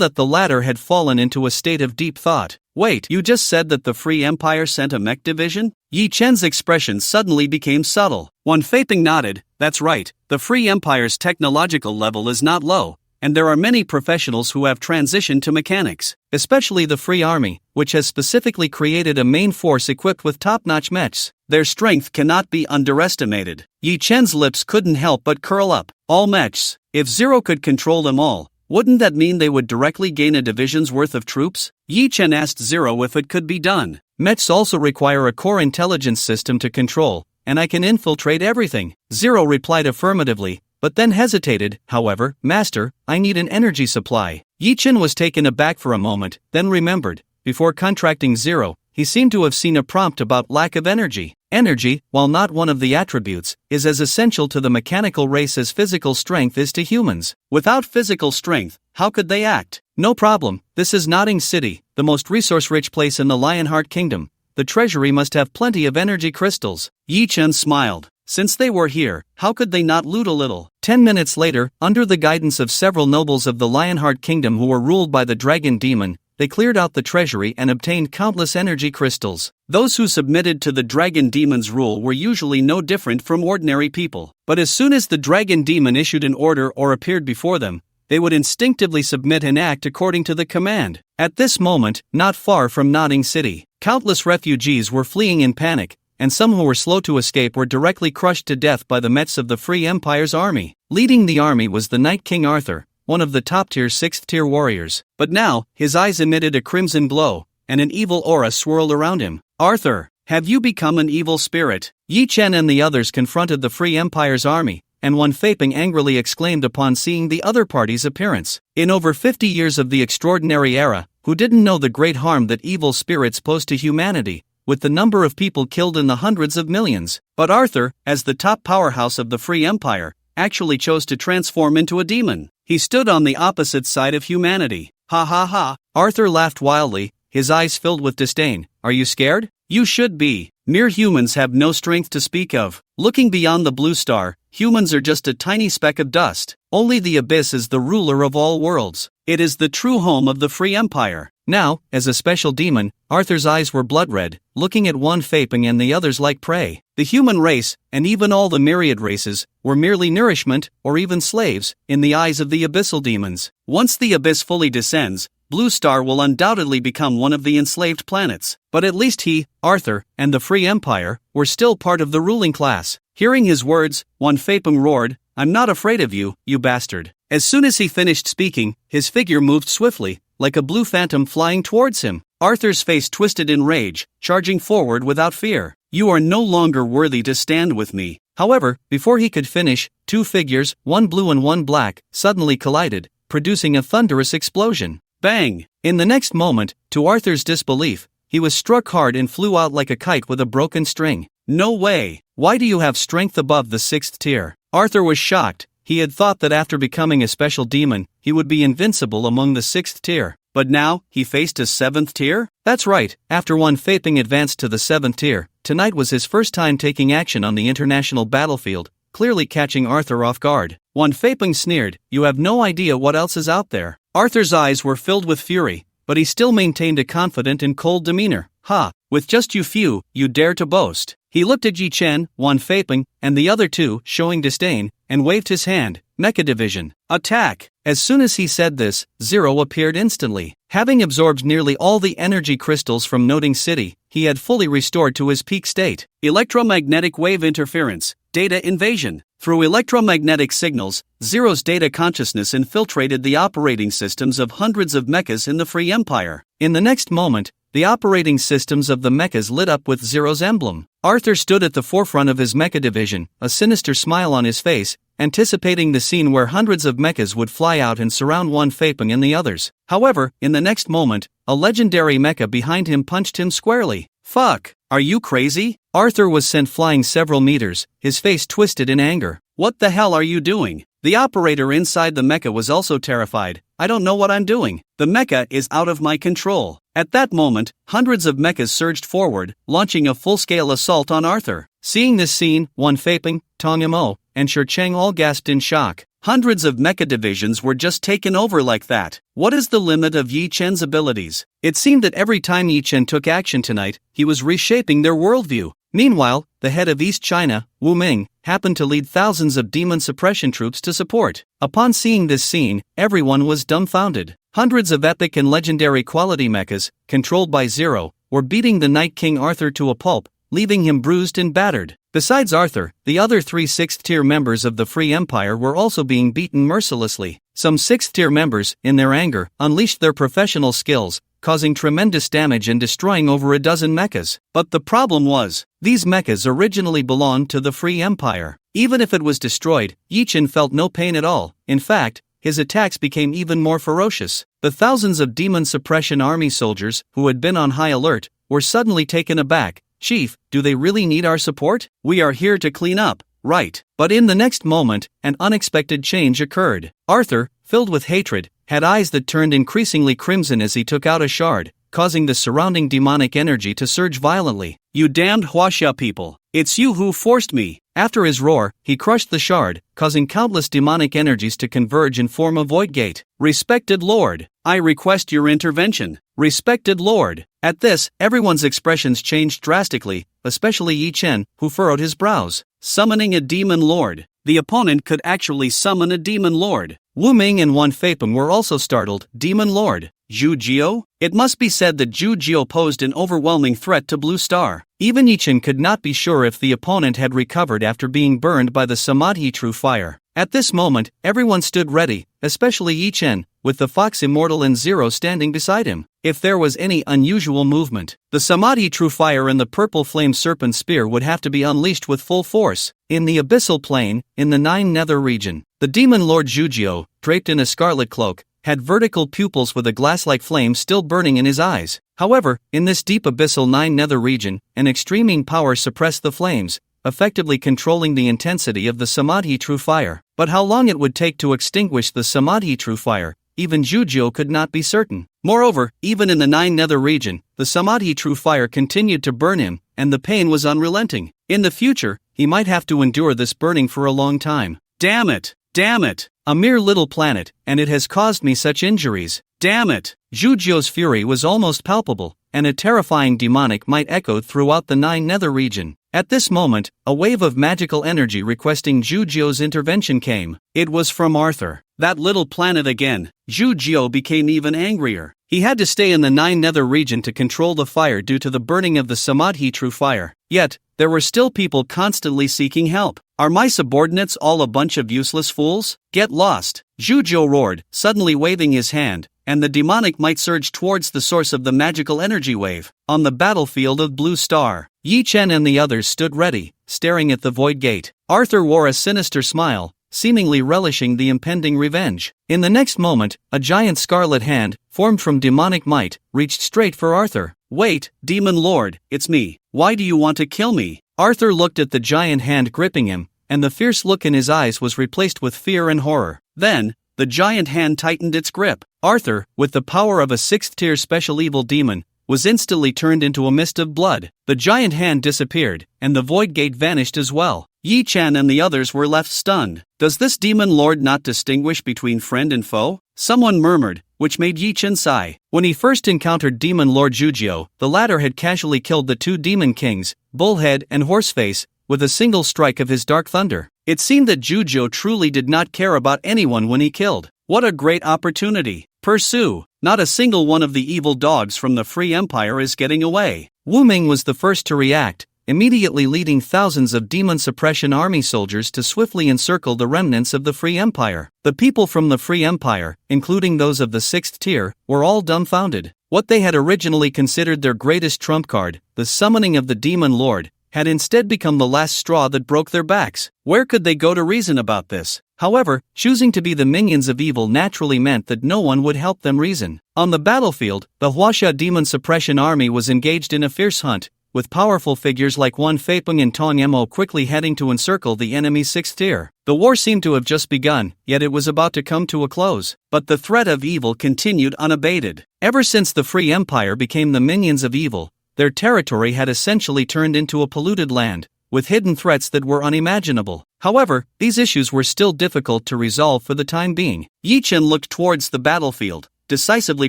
that the latter had fallen into a state of deep thought. Wait, you just said that the Free Empire sent a mech division? Yi Chen's expression suddenly became subtle. Wan Feiping nodded. That's right, the Free Empire's technological level is not low, and there are many professionals who have transitioned to mechanics, especially the Free Army, which has specifically created a main force equipped with top-notch mechs. Their strength cannot be underestimated. Yi Chen's lips couldn't help but curl up. All mechs. If Zero could control them all, wouldn't that mean they would directly gain a division's worth of troops? Yi Chen asked Zero if it could be done. Mechs also require a core intelligence system to control, and I can infiltrate everything. Zero replied affirmatively, but then hesitated. However, Master, I need an energy supply. Yi Chen was taken aback for a moment, then remembered. Before contracting Zero, he seemed to have seen a prompt about lack of energy. Energy, while not one of the attributes, is as essential to the mechanical race as physical strength is to humans. Without physical strength, how could they act? No problem, this is Notting City, the most resource-rich place in the Lionheart Kingdom. The treasury must have plenty of energy crystals. Yi Chen smiled. Since they were here, how could they not loot a little? 10 minutes later, under the guidance of several nobles of the Lionheart Kingdom who were ruled by the Dragon Demon, they cleared out the treasury and obtained countless energy crystals. Those who submitted to the Dragon Demon's rule were usually no different from ordinary people. But as soon as the Dragon Demon issued an order or appeared before them, they would instinctively submit and act according to the command. At this moment, not far from Notting City, countless refugees were fleeing in panic, and some who were slow to escape were directly crushed to death by the mechs of the Free Empire's army. Leading the army was the Night King Arthur, one of the top-tier 6th-tier warriors. But now, his eyes emitted a crimson glow, and an evil aura swirled around him. Arthur, have you become an evil spirit? Yi Chen and the others confronted the Free Empire's army, and Wan Feiping angrily exclaimed upon seeing the other party's appearance. In over 50 years of the extraordinary era, who didn't know the great harm that evil spirits pose to humanity, with the number of people killed in the hundreds of millions? But Arthur, as the top powerhouse of the Free Empire, actually chose to transform into a demon. He stood on the opposite side of humanity. Ha ha ha. Arthur laughed wildly, his eyes filled with disdain. Are you scared? You should be. Mere humans have no strength to speak of. Looking beyond the Blue Star, humans are just a tiny speck of dust. Only the Abyss is the ruler of all worlds. It is the true home of the Free Empire. Now, as a special demon, Arthur's eyes were blood red, looking at Wan Feiping and the others like prey. The human race, and even all the myriad races, were merely nourishment, or even slaves, in the eyes of the abyssal demons. Once the Abyss fully descends, Blue Star will undoubtedly become one of the enslaved planets. But at least he, Arthur, and the Free Empire, were still part of the ruling class. Hearing his words, Wan Feiping roared, I'm not afraid of you, you bastard. As soon as he finished speaking, his figure moved swiftly, like a blue phantom flying towards him. Arthur's face twisted in rage, charging forward without fear. You are no longer worthy to stand with me. However, before he could finish, two figures, one blue and one black, suddenly collided, producing a thunderous explosion. Bang! In the next moment, to Arthur's disbelief, he was struck hard and flew out like a kite with a broken string. No way! Why do you have strength above the 6th tier? Arthur was shocked. He had thought that after becoming a special demon, he would be invincible among the 6th tier. But now, he faced a 7th tier? That's right, after one Faping advanced to the 7th tier, tonight was his first time taking action on the international battlefield, clearly catching Arthur off guard. One Faping sneered, "You have no idea what else is out there." Arthur's eyes were filled with fury, but he still maintained a confident and cold demeanor. "Ha, with just you few, you dare to boast." He looked at Yi Chen, one Faping, and the other two, showing disdain, and waved his hand. Mecha Division. Attack! As soon as he said this, Zero appeared instantly. Having absorbed nearly all the energy crystals from Noting City, he had fully restored to his peak state. Electromagnetic wave interference. Data invasion. Through electromagnetic signals, Zero's data consciousness infiltrated the operating systems of hundreds of mechas in the Free Empire. In the next moment, the operating systems of the mechas lit up with Zero's emblem. Arthur stood at the forefront of his mecha division, a sinister smile on his face, anticipating the scene where hundreds of mechas would fly out and surround one Faping and the others. However, in the next moment, a legendary mecha behind him punched him squarely. "Fuck, are you crazy?" Arthur was sent flying several meters, his face twisted in anger. "What the hell are you doing?" The operator inside the mecha was also terrified. "I don't know what I'm doing. The mecha is out of my control." At that moment, hundreds of mechas surged forward, launching a full-scale assault on Arthur. Seeing this scene, one Faping, Tong Yamo, and Shi Cheng all gasped in shock. Hundreds of mecha divisions were just taken over like that. What is the limit of Yi Chen's abilities? It seemed that every time Yi Chen took action tonight, he was reshaping their worldview. Meanwhile, the head of East China, Wu Ming, happened to lead thousands of demon suppression troops to support. Upon seeing this scene, everyone was dumbfounded. Hundreds of epic and legendary quality mechas, controlled by Zero, were beating the Night King Arthur to a pulp, leaving him bruised and battered. Besides Arthur, the other 3 6th-tier members of the Free Empire were also being beaten mercilessly. Some 6th-tier members, in their anger, unleashed their professional skills, causing tremendous damage and destroying over a dozen mechas. But the problem was, these mechas originally belonged to the Free Empire. Even if it was destroyed, Yi Chen felt no pain at all. In fact, his attacks became even more ferocious. The thousands of demon suppression army soldiers, who had been on high alert, were suddenly taken aback. "Chief, do they really need our support? We are here to clean up, right?" But in the next moment, an unexpected change occurred. Arthur, filled with hatred, had eyes that turned increasingly crimson as he took out a shard, causing the surrounding demonic energy to surge violently. "You damned Huaxia people! It's you who forced me!" After his roar, he crushed the shard, causing countless demonic energies to converge and form a void gate. "Respected Lord, I request your intervention. Respected Lord." At this, everyone's expressions changed drastically, especially Yi Chen, who furrowed his brows. Summoning a demon lord. The opponent could actually summon a demon lord. Wu Ming and one Faping were also startled. Demon Lord? Zhu Jiao? It must be said that Zhu Jiao posed an overwhelming threat to Blue Star. Even Yi Chen could not be sure if the opponent had recovered after being burned by the Samadhi True Fire. At this moment, everyone stood ready, especially Yi Chen, with the Fox Immortal and Zero standing beside him. If there was any unusual movement, the Samadhi True Fire and the Purple Flame Serpent Spear would have to be unleashed with full force. In the Abyssal Plane, in the Nine Nether region, the Demon Lord Zhu Jiao, draped in a scarlet cloak, had vertical pupils with a glass-like flame still burning in his eyes. However, in this deep Abyssal Nine Nether region, an extreme power suppressed the flames, effectively controlling the intensity of the Samadhi True Fire. But how long it would take to extinguish the Samadhi True Fire, even Zhu Jiao could not be certain. Moreover, even in the Nine Nether region, the Samadhi True Fire continued to burn him, and the pain was unrelenting. In the future, he might have to endure this burning for a long time. Damn it! Damn it! A mere little planet, and it has caused me such injuries. Damn it! Zhu Jiao's fury was almost palpable, and a terrifying demonic might echoed throughout the Nine Nether region. At this moment, a wave of magical energy requesting Zhu Jiao's intervention came. It was from Arthur. That little planet again. Zhu Jiao became even angrier. He had to stay in the Nine Nether region to control the fire due to the burning of the Samadhi True Fire. Yet, there were still people constantly seeking help. Are my subordinates all a bunch of useless fools? Get lost! Zhu Jiao roared, suddenly waving his hand, and the demonic might surge towards the source of the magical energy wave. On the battlefield of Blue Star, Yi Chen and the others stood ready, staring at the void gate. Arthur wore a sinister smile, seemingly relishing the impending revenge. In the next moment, a giant scarlet hand, formed from demonic might, reached straight for Arthur. Wait, Demon Lord, it's me. Why do you want to kill me? Arthur looked at the giant hand gripping him, and the fierce look in his eyes was replaced with fear and horror. Then, the giant hand tightened its grip. Arthur, with the power of a 6th-tier special evil demon, was instantly turned into a mist of blood. The giant hand disappeared, and the void gate vanished as well. Yi Chen and the others were left stunned. Does this demon lord not distinguish between friend and foe? Someone murmured, which made Yi Chen sigh. When he first encountered Demon Lord Jujio, the latter had casually killed the 2 demon kings, Bullhead and Horseface, with a single strike of his Dark Thunder. It seemed that Jujio truly did not care about anyone when he killed. What a great opportunity. Pursue. Not a single one of the evil dogs from the Free Empire is getting away. Wu Ming was the first to react, immediately leading thousands of demon suppression army soldiers to swiftly encircle the remnants of the Free Empire. The people from the Free Empire, including those of the 6th tier, were all dumbfounded. What they had originally considered their greatest trump card, the summoning of the Demon Lord, had instead become the last straw that broke their backs. Where could they go to reason about this? However, choosing to be the minions of evil naturally meant that no one would help them reason. On the battlefield, the Huaxia Demon Suppression Army was engaged in a fierce hunt, with powerful figures like Wan Feipeng and Tong Yemo quickly heading to encircle the enemy's 6th tier. The war seemed to have just begun, yet it was about to come to a close. But the threat of evil continued unabated. Ever since the Free Empire became the minions of evil, their territory had essentially turned into a polluted land, with hidden threats that were unimaginable. However, these issues were still difficult to resolve for the time being. Yi Chen looked towards the battlefield, decisively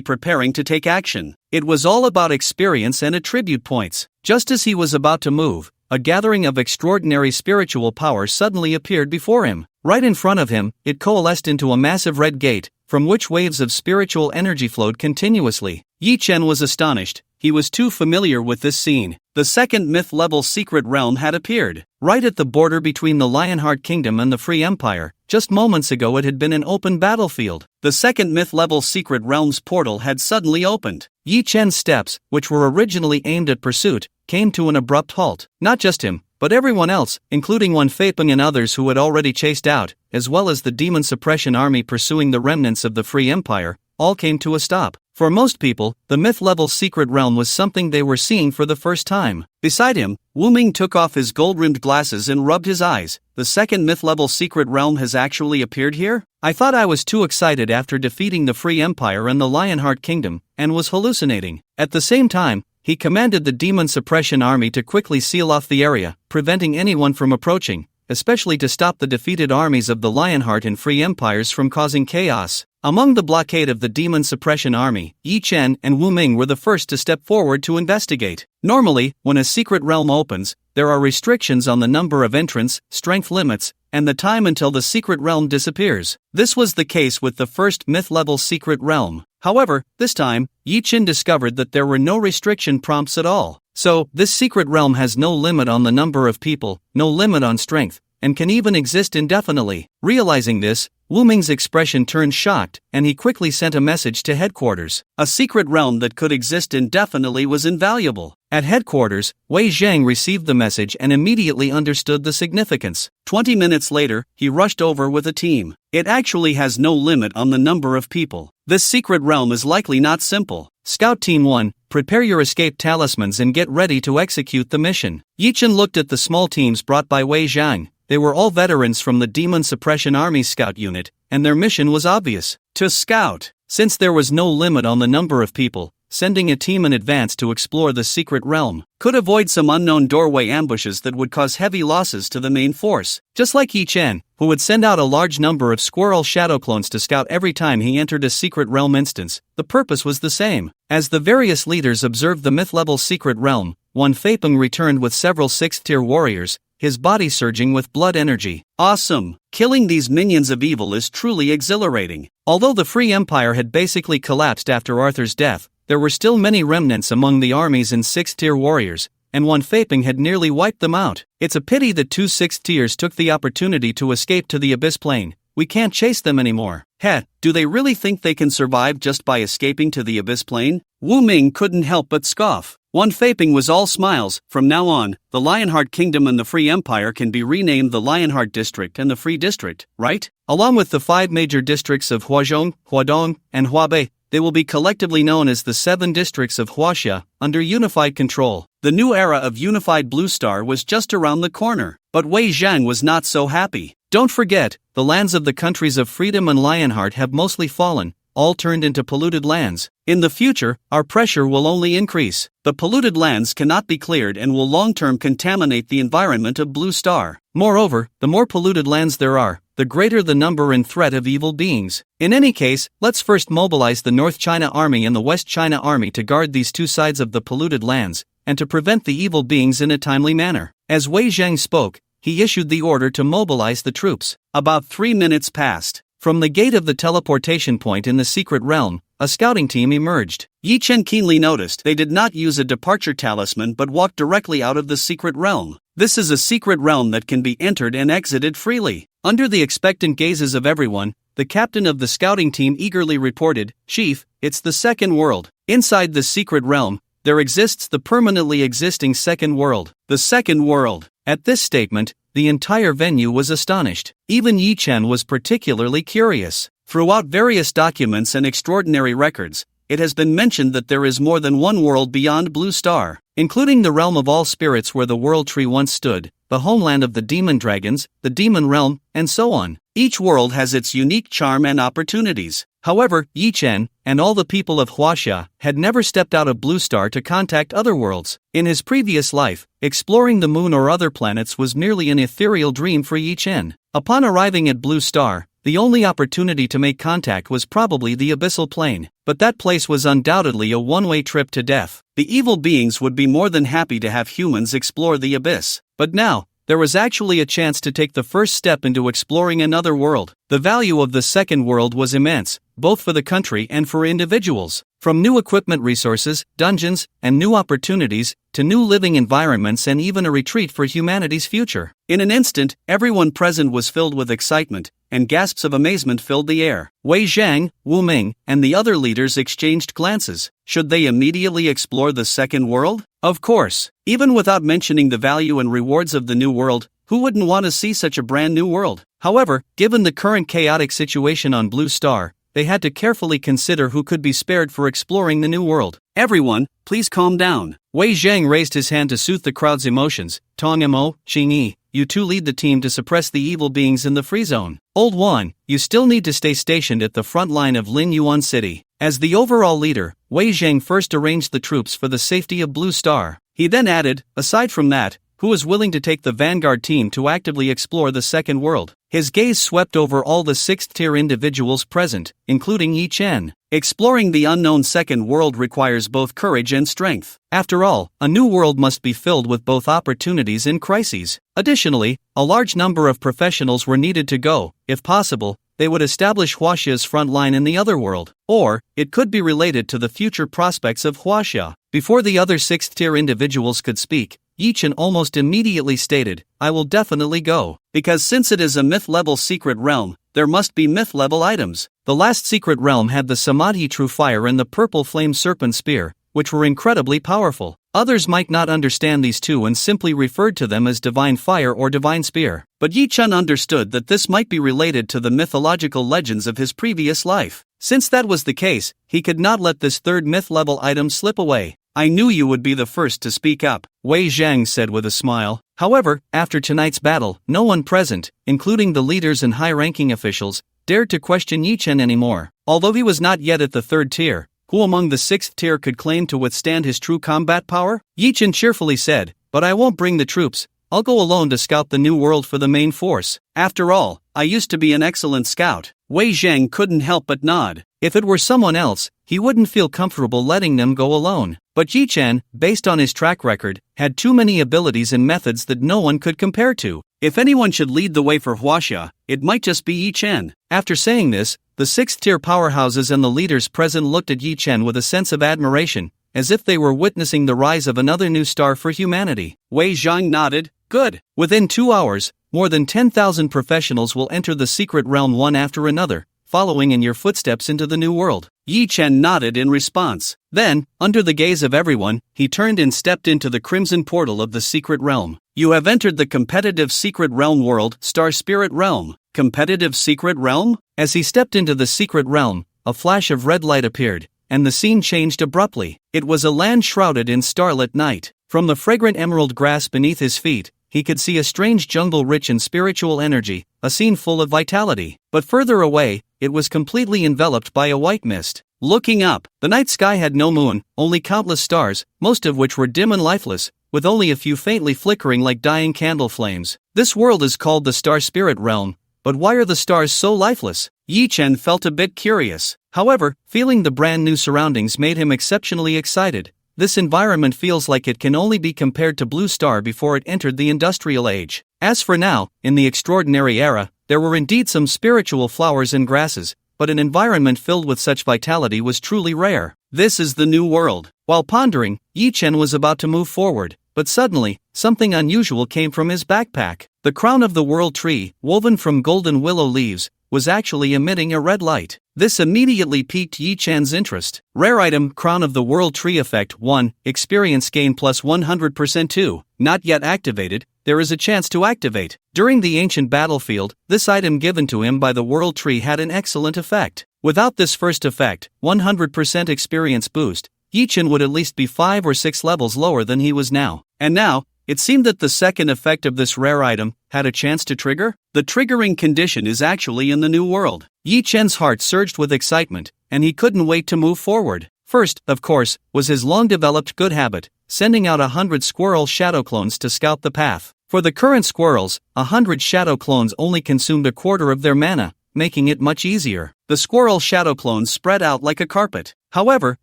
preparing to take action. It was all about experience and attribute points. Just as he was about to move, a gathering of extraordinary spiritual power suddenly appeared before him. Right in front of him, it coalesced into a massive red gate, from which waves of spiritual energy flowed continuously. Yi Chen was astonished. He was too familiar with this scene. The second myth-level secret realm had appeared, right at the border between the Lionheart Kingdom and the Free Empire. Just moments ago it had been an open battlefield. The second myth-level secret realm's portal had suddenly opened. Yi Chen's steps, which were originally aimed at pursuit, came to an abrupt halt. Not just him, but everyone else, including Wan Feipeng and others who had already chased out, as well as the demon suppression army pursuing the remnants of the Free Empire, all came to a stop. For most people, the myth-level secret realm was something they were seeing for the first time. Beside him, Wu Ming took off his gold-rimmed glasses and rubbed his eyes. The second myth-level secret realm has actually appeared here? I thought I was too excited after defeating the Free Empire and the Lionheart Kingdom, and was hallucinating. At the same time, he commanded the demon suppression army to quickly seal off the area, preventing anyone from approaching, especially to stop the defeated armies of the Lionheart and Free Empires from causing chaos. Among the blockade of the Demon Suppression Army, Yi Chen and Wu Ming were the first to step forward to investigate. Normally, when a secret realm opens, there are restrictions on the number of entrants, strength limits, and the time until the secret realm disappears. This was the case with the first myth-level secret realm. However, this time, Yi Chen discovered that there were no restriction prompts at all. So, this secret realm has no limit on the number of people, no limit on strength, and can even exist indefinitely. Realizing this, Wu Ming's expression turned shocked, and he quickly sent a message to headquarters. A secret realm that could exist indefinitely was invaluable. At headquarters, Wei Zhang received the message and immediately understood the significance. 20 minutes later, he rushed over with a team. It actually has no limit on the number of people. This secret realm is likely not simple. Scout Team 1, prepare your escape talismans and get ready to execute the mission. Yi Chen looked at the small teams brought by Wei Zhang. They were all veterans from the Demon Suppression Army Scout Unit, and their mission was obvious: to scout. Since there was no limit on the number of people, sending a team in advance to explore the secret realm could avoid some unknown doorway ambushes that would cause heavy losses to the main force. Just like Yi Chen, who would send out a large number of squirrel shadow clones to scout every time he entered a secret realm instance, the purpose was the same. As the various leaders observed the myth-level secret realm, Wan Feipeng returned with several 6th-tier warriors, his body surging with blood energy. Awesome! Killing these minions of evil is truly exhilarating. Although the Free Empire had basically collapsed after Arthur's death, there were still many remnants among the armies and 6th-tier warriors, and Wan Feipeng had nearly wiped them out. It's a pity that 2 6th tiers took the opportunity to escape to the Abyss Plane. We can't chase them anymore. Heh, do they really think they can survive just by escaping to the Abyss Plane? Wu Ming couldn't help but scoff. Wan Feipeng was all smiles. From now on, the Lionheart Kingdom and the Free Empire can be renamed the Lionheart District and the Free District, right? Along with the 5 major districts of Huazhong, Huadong, and Huabei, they will be collectively known as the 7 districts of Huaxia, under unified control. The new era of unified Blue Star was just around the corner, but Wei Zhang was not so happy. Don't forget, the lands of the countries of Freedom and Lionheart have mostly fallen, all turned into polluted lands. In the future, our pressure will only increase. The polluted lands cannot be cleared and will long-term contaminate the environment of Blue Star. Moreover, the more polluted lands there are, the greater the number and threat of evil beings. In any case, let's first mobilize the North China Army and the West China Army to guard these two sides of the polluted lands, and to prevent the evil beings in a timely manner. As Wei Zhang spoke, he issued the order to mobilize the troops. About 3 minutes passed. From the gate of the teleportation point in the secret realm, a scouting team emerged. Yi Chen keenly noticed they did not use a departure talisman but walked directly out of the secret realm. This is a secret realm that can be entered and exited freely. Under the expectant gazes of everyone, the captain of the scouting team eagerly reported, "Chief, it's the second world. Inside the secret realm, there exists the permanently existing second world." The second world. At this statement, the entire venue was astonished. Even Yi Chen was particularly curious. Throughout various documents and extraordinary records, it has been mentioned that there is more than one world beyond Blue Star, including the realm of all spirits where the World Tree once stood, the homeland of the demon dragons, the demon realm, and so on. Each world has its unique charm and opportunities. However, Yi Chen, and all the people of Huaxia, had never stepped out of Blue Star to contact other worlds. In his previous life, exploring the moon or other planets was merely an ethereal dream for Yi Chen. Upon arriving at Blue Star, the only opportunity to make contact was probably the abyssal plane, but that place was undoubtedly a one-way trip to death. The evil beings would be more than happy to have humans explore the abyss. But now, there was actually a chance to take the first step into exploring another world. The value of the second world was immense, both for the country and for individuals. From new equipment resources, dungeons, and new opportunities, to new living environments and even a retreat for humanity's future. In an instant, everyone present was filled with excitement, and gasps of amazement filled the air. Wei Zhang, Wu Ming, and the other leaders exchanged glances. Should they immediately explore the second world? Of course. Even without mentioning the value and rewards of the new world, who wouldn't want to see such a brand new world? However, given the current chaotic situation on Blue Star, they had to carefully consider who could be spared for exploring the new world. Everyone, please calm down. Wei Zhang raised his hand to soothe the crowd's emotions. Tong Mo, Qing Yi, you two lead the team to suppress the evil beings in the free zone. Old Wan, you still need to stay stationed at the front line of Lin Yuan City. As the overall leader, Wei Zhang first arranged the troops for the safety of Blue Star. He then added, aside from that, who is willing to take the vanguard team to actively explore the second world? His gaze swept over all the 6th-tier individuals present, including Yi Chen. Exploring the unknown second world requires both courage and strength. After all, a new world must be filled with both opportunities and crises. Additionally, a large number of professionals were needed to go. If possible, they would establish Huaxia's front line in the other world. Or, it could be related to the future prospects of Huaxia. Before the other 6th-tier individuals could speak, Yi Chen almost immediately stated, I will definitely go. Because since it is a myth-level secret realm, there must be myth-level items. The last secret realm had the Samadhi True Fire and the Purple Flame Serpent Spear, which were incredibly powerful. Others might not understand these two and simply referred to them as Divine Fire or Divine Spear. But Yi Chen understood that this might be related to the mythological legends of his previous life. Since that was the case, he could not let this third myth-level item slip away. I knew you would be the first to speak up, Wei Zhang said with a smile. However, after tonight's battle, no one present, including the leaders and high-ranking officials, dared to question Yi Chen anymore. Although he was not yet at the 3rd tier, who among the 6th tier could claim to withstand his true combat power? Yi Chen cheerfully said, but I won't bring the troops. I'll go alone to scout the new world for the main force. After all, I used to be an excellent scout. Wei Zhang couldn't help but nod. If it were someone else, he wouldn't feel comfortable letting them go alone. But Yi Chen, based on his track record, had too many abilities and methods that no one could compare to. If anyone should lead the way for Huaxia, it might just be Yi Chen. After saying this, the 6th-tier powerhouses and the leaders present looked at Yi Chen with a sense of admiration, as if they were witnessing the rise of another new star for humanity. Wei Zhang nodded. Good. Within 2 hours, more than 10,000 professionals will enter the secret realm one after another, following in your footsteps into the new world. Yi Chen nodded in response. Then, under the gaze of everyone, he turned and stepped into the crimson portal of the secret realm. You have entered the competitive secret realm world, Star Spirit Realm. Competitive secret realm? As he stepped into the secret realm, a flash of red light appeared, and the scene changed abruptly. It was a land shrouded in starlit night. From the fragrant emerald grass beneath his feet, he could see a strange jungle rich in spiritual energy, a scene full of vitality. But further away, it was completely enveloped by a white mist. Looking up, the night sky had no moon, only countless stars, most of which were dim and lifeless, with only a few faintly flickering like dying candle flames. This world is called the Star Spirit Realm, but why are the stars so lifeless? Yi Chen felt a bit curious. However, feeling the brand new surroundings made him exceptionally excited. This environment feels like it can only be compared to Blue Star before it entered the industrial age. As for now, in the extraordinary era, there were indeed some spiritual flowers and grasses, but an environment filled with such vitality was truly rare. This is the new world. While pondering, Yi Chen was about to move forward, but suddenly, something unusual came from his backpack. The crown of the world tree, woven from golden willow leaves, was actually emitting a red light. This immediately piqued Yi Chen's interest. Rare item, Crown of the World Tree Effect 1, Experience Gain plus 100% 2, not yet activated, there is a chance to activate. During the ancient battlefield, this item given to him by the World Tree had an excellent effect. Without this first effect, 100% experience boost, Yi Chen would at least be 5 or 6 levels lower than he was now. And now, it seemed that the second effect of this rare item had a chance to trigger. The triggering condition is actually in the new world. Yi Chen's heart surged with excitement, and he couldn't wait to move forward. First, of course, was his long-developed good habit, sending out 100 squirrel shadow clones to scout the path. For the current squirrels, 100 shadow clones only consumed a quarter of their mana, making it much easier. The squirrel shadow clones spread out like a carpet. However,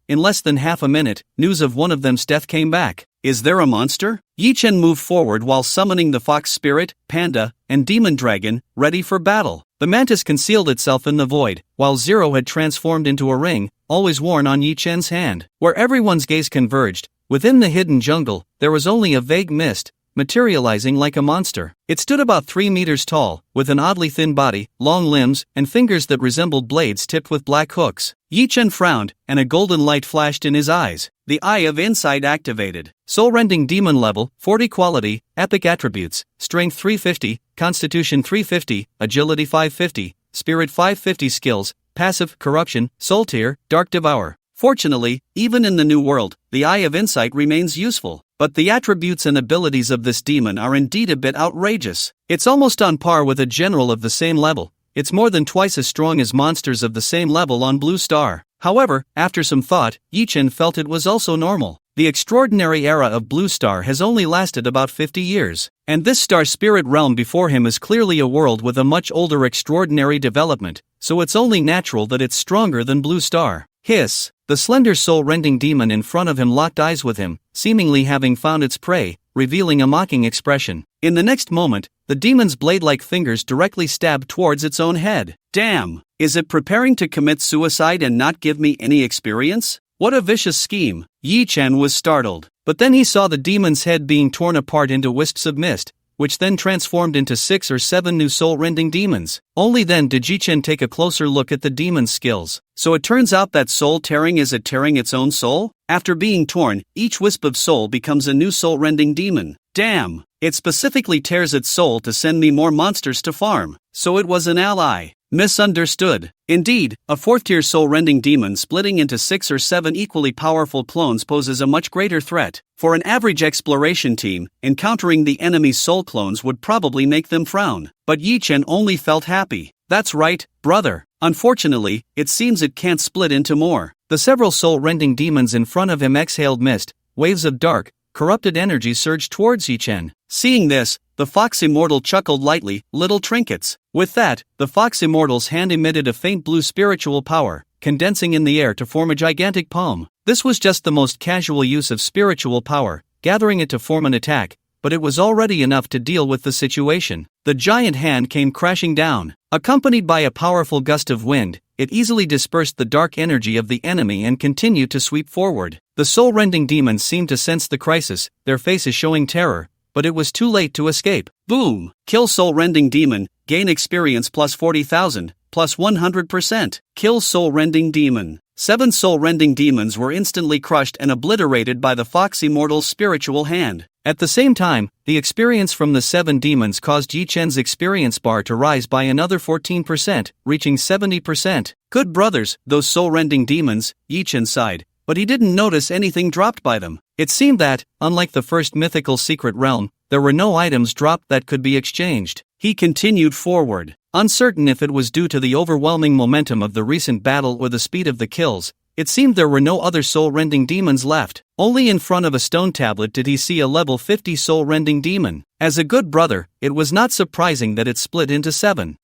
in less than half a minute, news of one of them's death came back. Is there a monster? Yi Chen moved forward while summoning the fox spirit, panda, and demon dragon, ready for battle. The mantis concealed itself in the void, while Zero had transformed into a ring, always worn on Yi Chen's hand. Where everyone's gaze converged, within the hidden jungle, there was only a vague mist, materializing like a monster. It stood about 3 meters tall, with an oddly thin body, long limbs, and fingers that resembled blades tipped with black hooks. Yi Chen frowned, and a golden light flashed in his eyes. The Eye of Insight activated. Soul-rending demon level, 40 quality, epic attributes, strength 350, constitution 350, agility 550, spirit 550 skills, passive, corruption, soul tier, dark devour. Fortunately, even in the new world, the Eye of Insight remains useful. But the attributes and abilities of this demon are indeed a bit outrageous. It's almost on par with a general of the same level. It's more than twice as strong as monsters of the same level on Blue Star. However, after some thought, Yi Chen felt it was also normal. The extraordinary era of Blue Star has only lasted about 50 years. And this Star Spirit realm before him is clearly a world with a much older extraordinary development, so it's only natural that it's stronger than Blue Star. Hiss! The slender soul-rending demon in front of him locked eyes with him, seemingly having found its prey, revealing a mocking expression. In the next moment, the demon's blade-like fingers directly stabbed towards its own head. Damn! Is it preparing to commit suicide and not give me any experience? What a vicious scheme! Yi Chen was startled. But then he saw the demon's head being torn apart into wisps of mist, which then transformed into 6 or 7 new soul-rending demons. Only then did Yi Chen take a closer look at the demon's skills. So it turns out that soul tearing is it tearing its own soul? After being torn, each wisp of soul becomes a new soul-rending demon. Damn! It specifically tears its soul to send me more monsters to farm. So it was an ally. Misunderstood. Indeed, a 4th-tier soul-rending demon splitting into 6 or 7 equally powerful clones poses a much greater threat. For an average exploration team, encountering the enemy's soul clones would probably make them frown. But Yi Chen only felt happy. That's right, brother. Unfortunately, it seems it can't split into more. The several soul-rending demons in front of him exhaled mist, waves of dark, corrupted energy surged towards Yi Chen. Seeing this, the Fox Immortal chuckled lightly, little trinkets. With that, the Fox Immortal's hand emitted a faint blue spiritual power, condensing in the air to form a gigantic palm. This was just the most casual use of spiritual power, gathering it to form an attack, but it was already enough to deal with the situation. The giant hand came crashing down. Accompanied by a powerful gust of wind, it easily dispersed the dark energy of the enemy and continued to sweep forward. The soul-rending demons seemed to sense the crisis, their faces showing terror, but it was too late to escape. Boom! Kill soul-rending demon, gain experience plus 40,000, plus 100%. Kill soul-rending demon. 7 soul-rending demons were instantly crushed and obliterated by the Fox Immortal's spiritual hand. At the same time, the experience from the 7 demons caused Yi Chen's experience bar to rise by another 14%, reaching 70%. Good brothers, those soul-rending demons, Yi Chen sighed, but he didn't notice anything dropped by them. It seemed that, unlike the first mythical secret realm, there were no items dropped that could be exchanged. He continued forward, uncertain if it was due to the overwhelming momentum of the recent battle or the speed of the kills. It seemed there were no other soul-rending demons left. Only in front of a stone tablet did he see a level 50 soul-rending demon. As a good brother, it was not surprising that it split into 7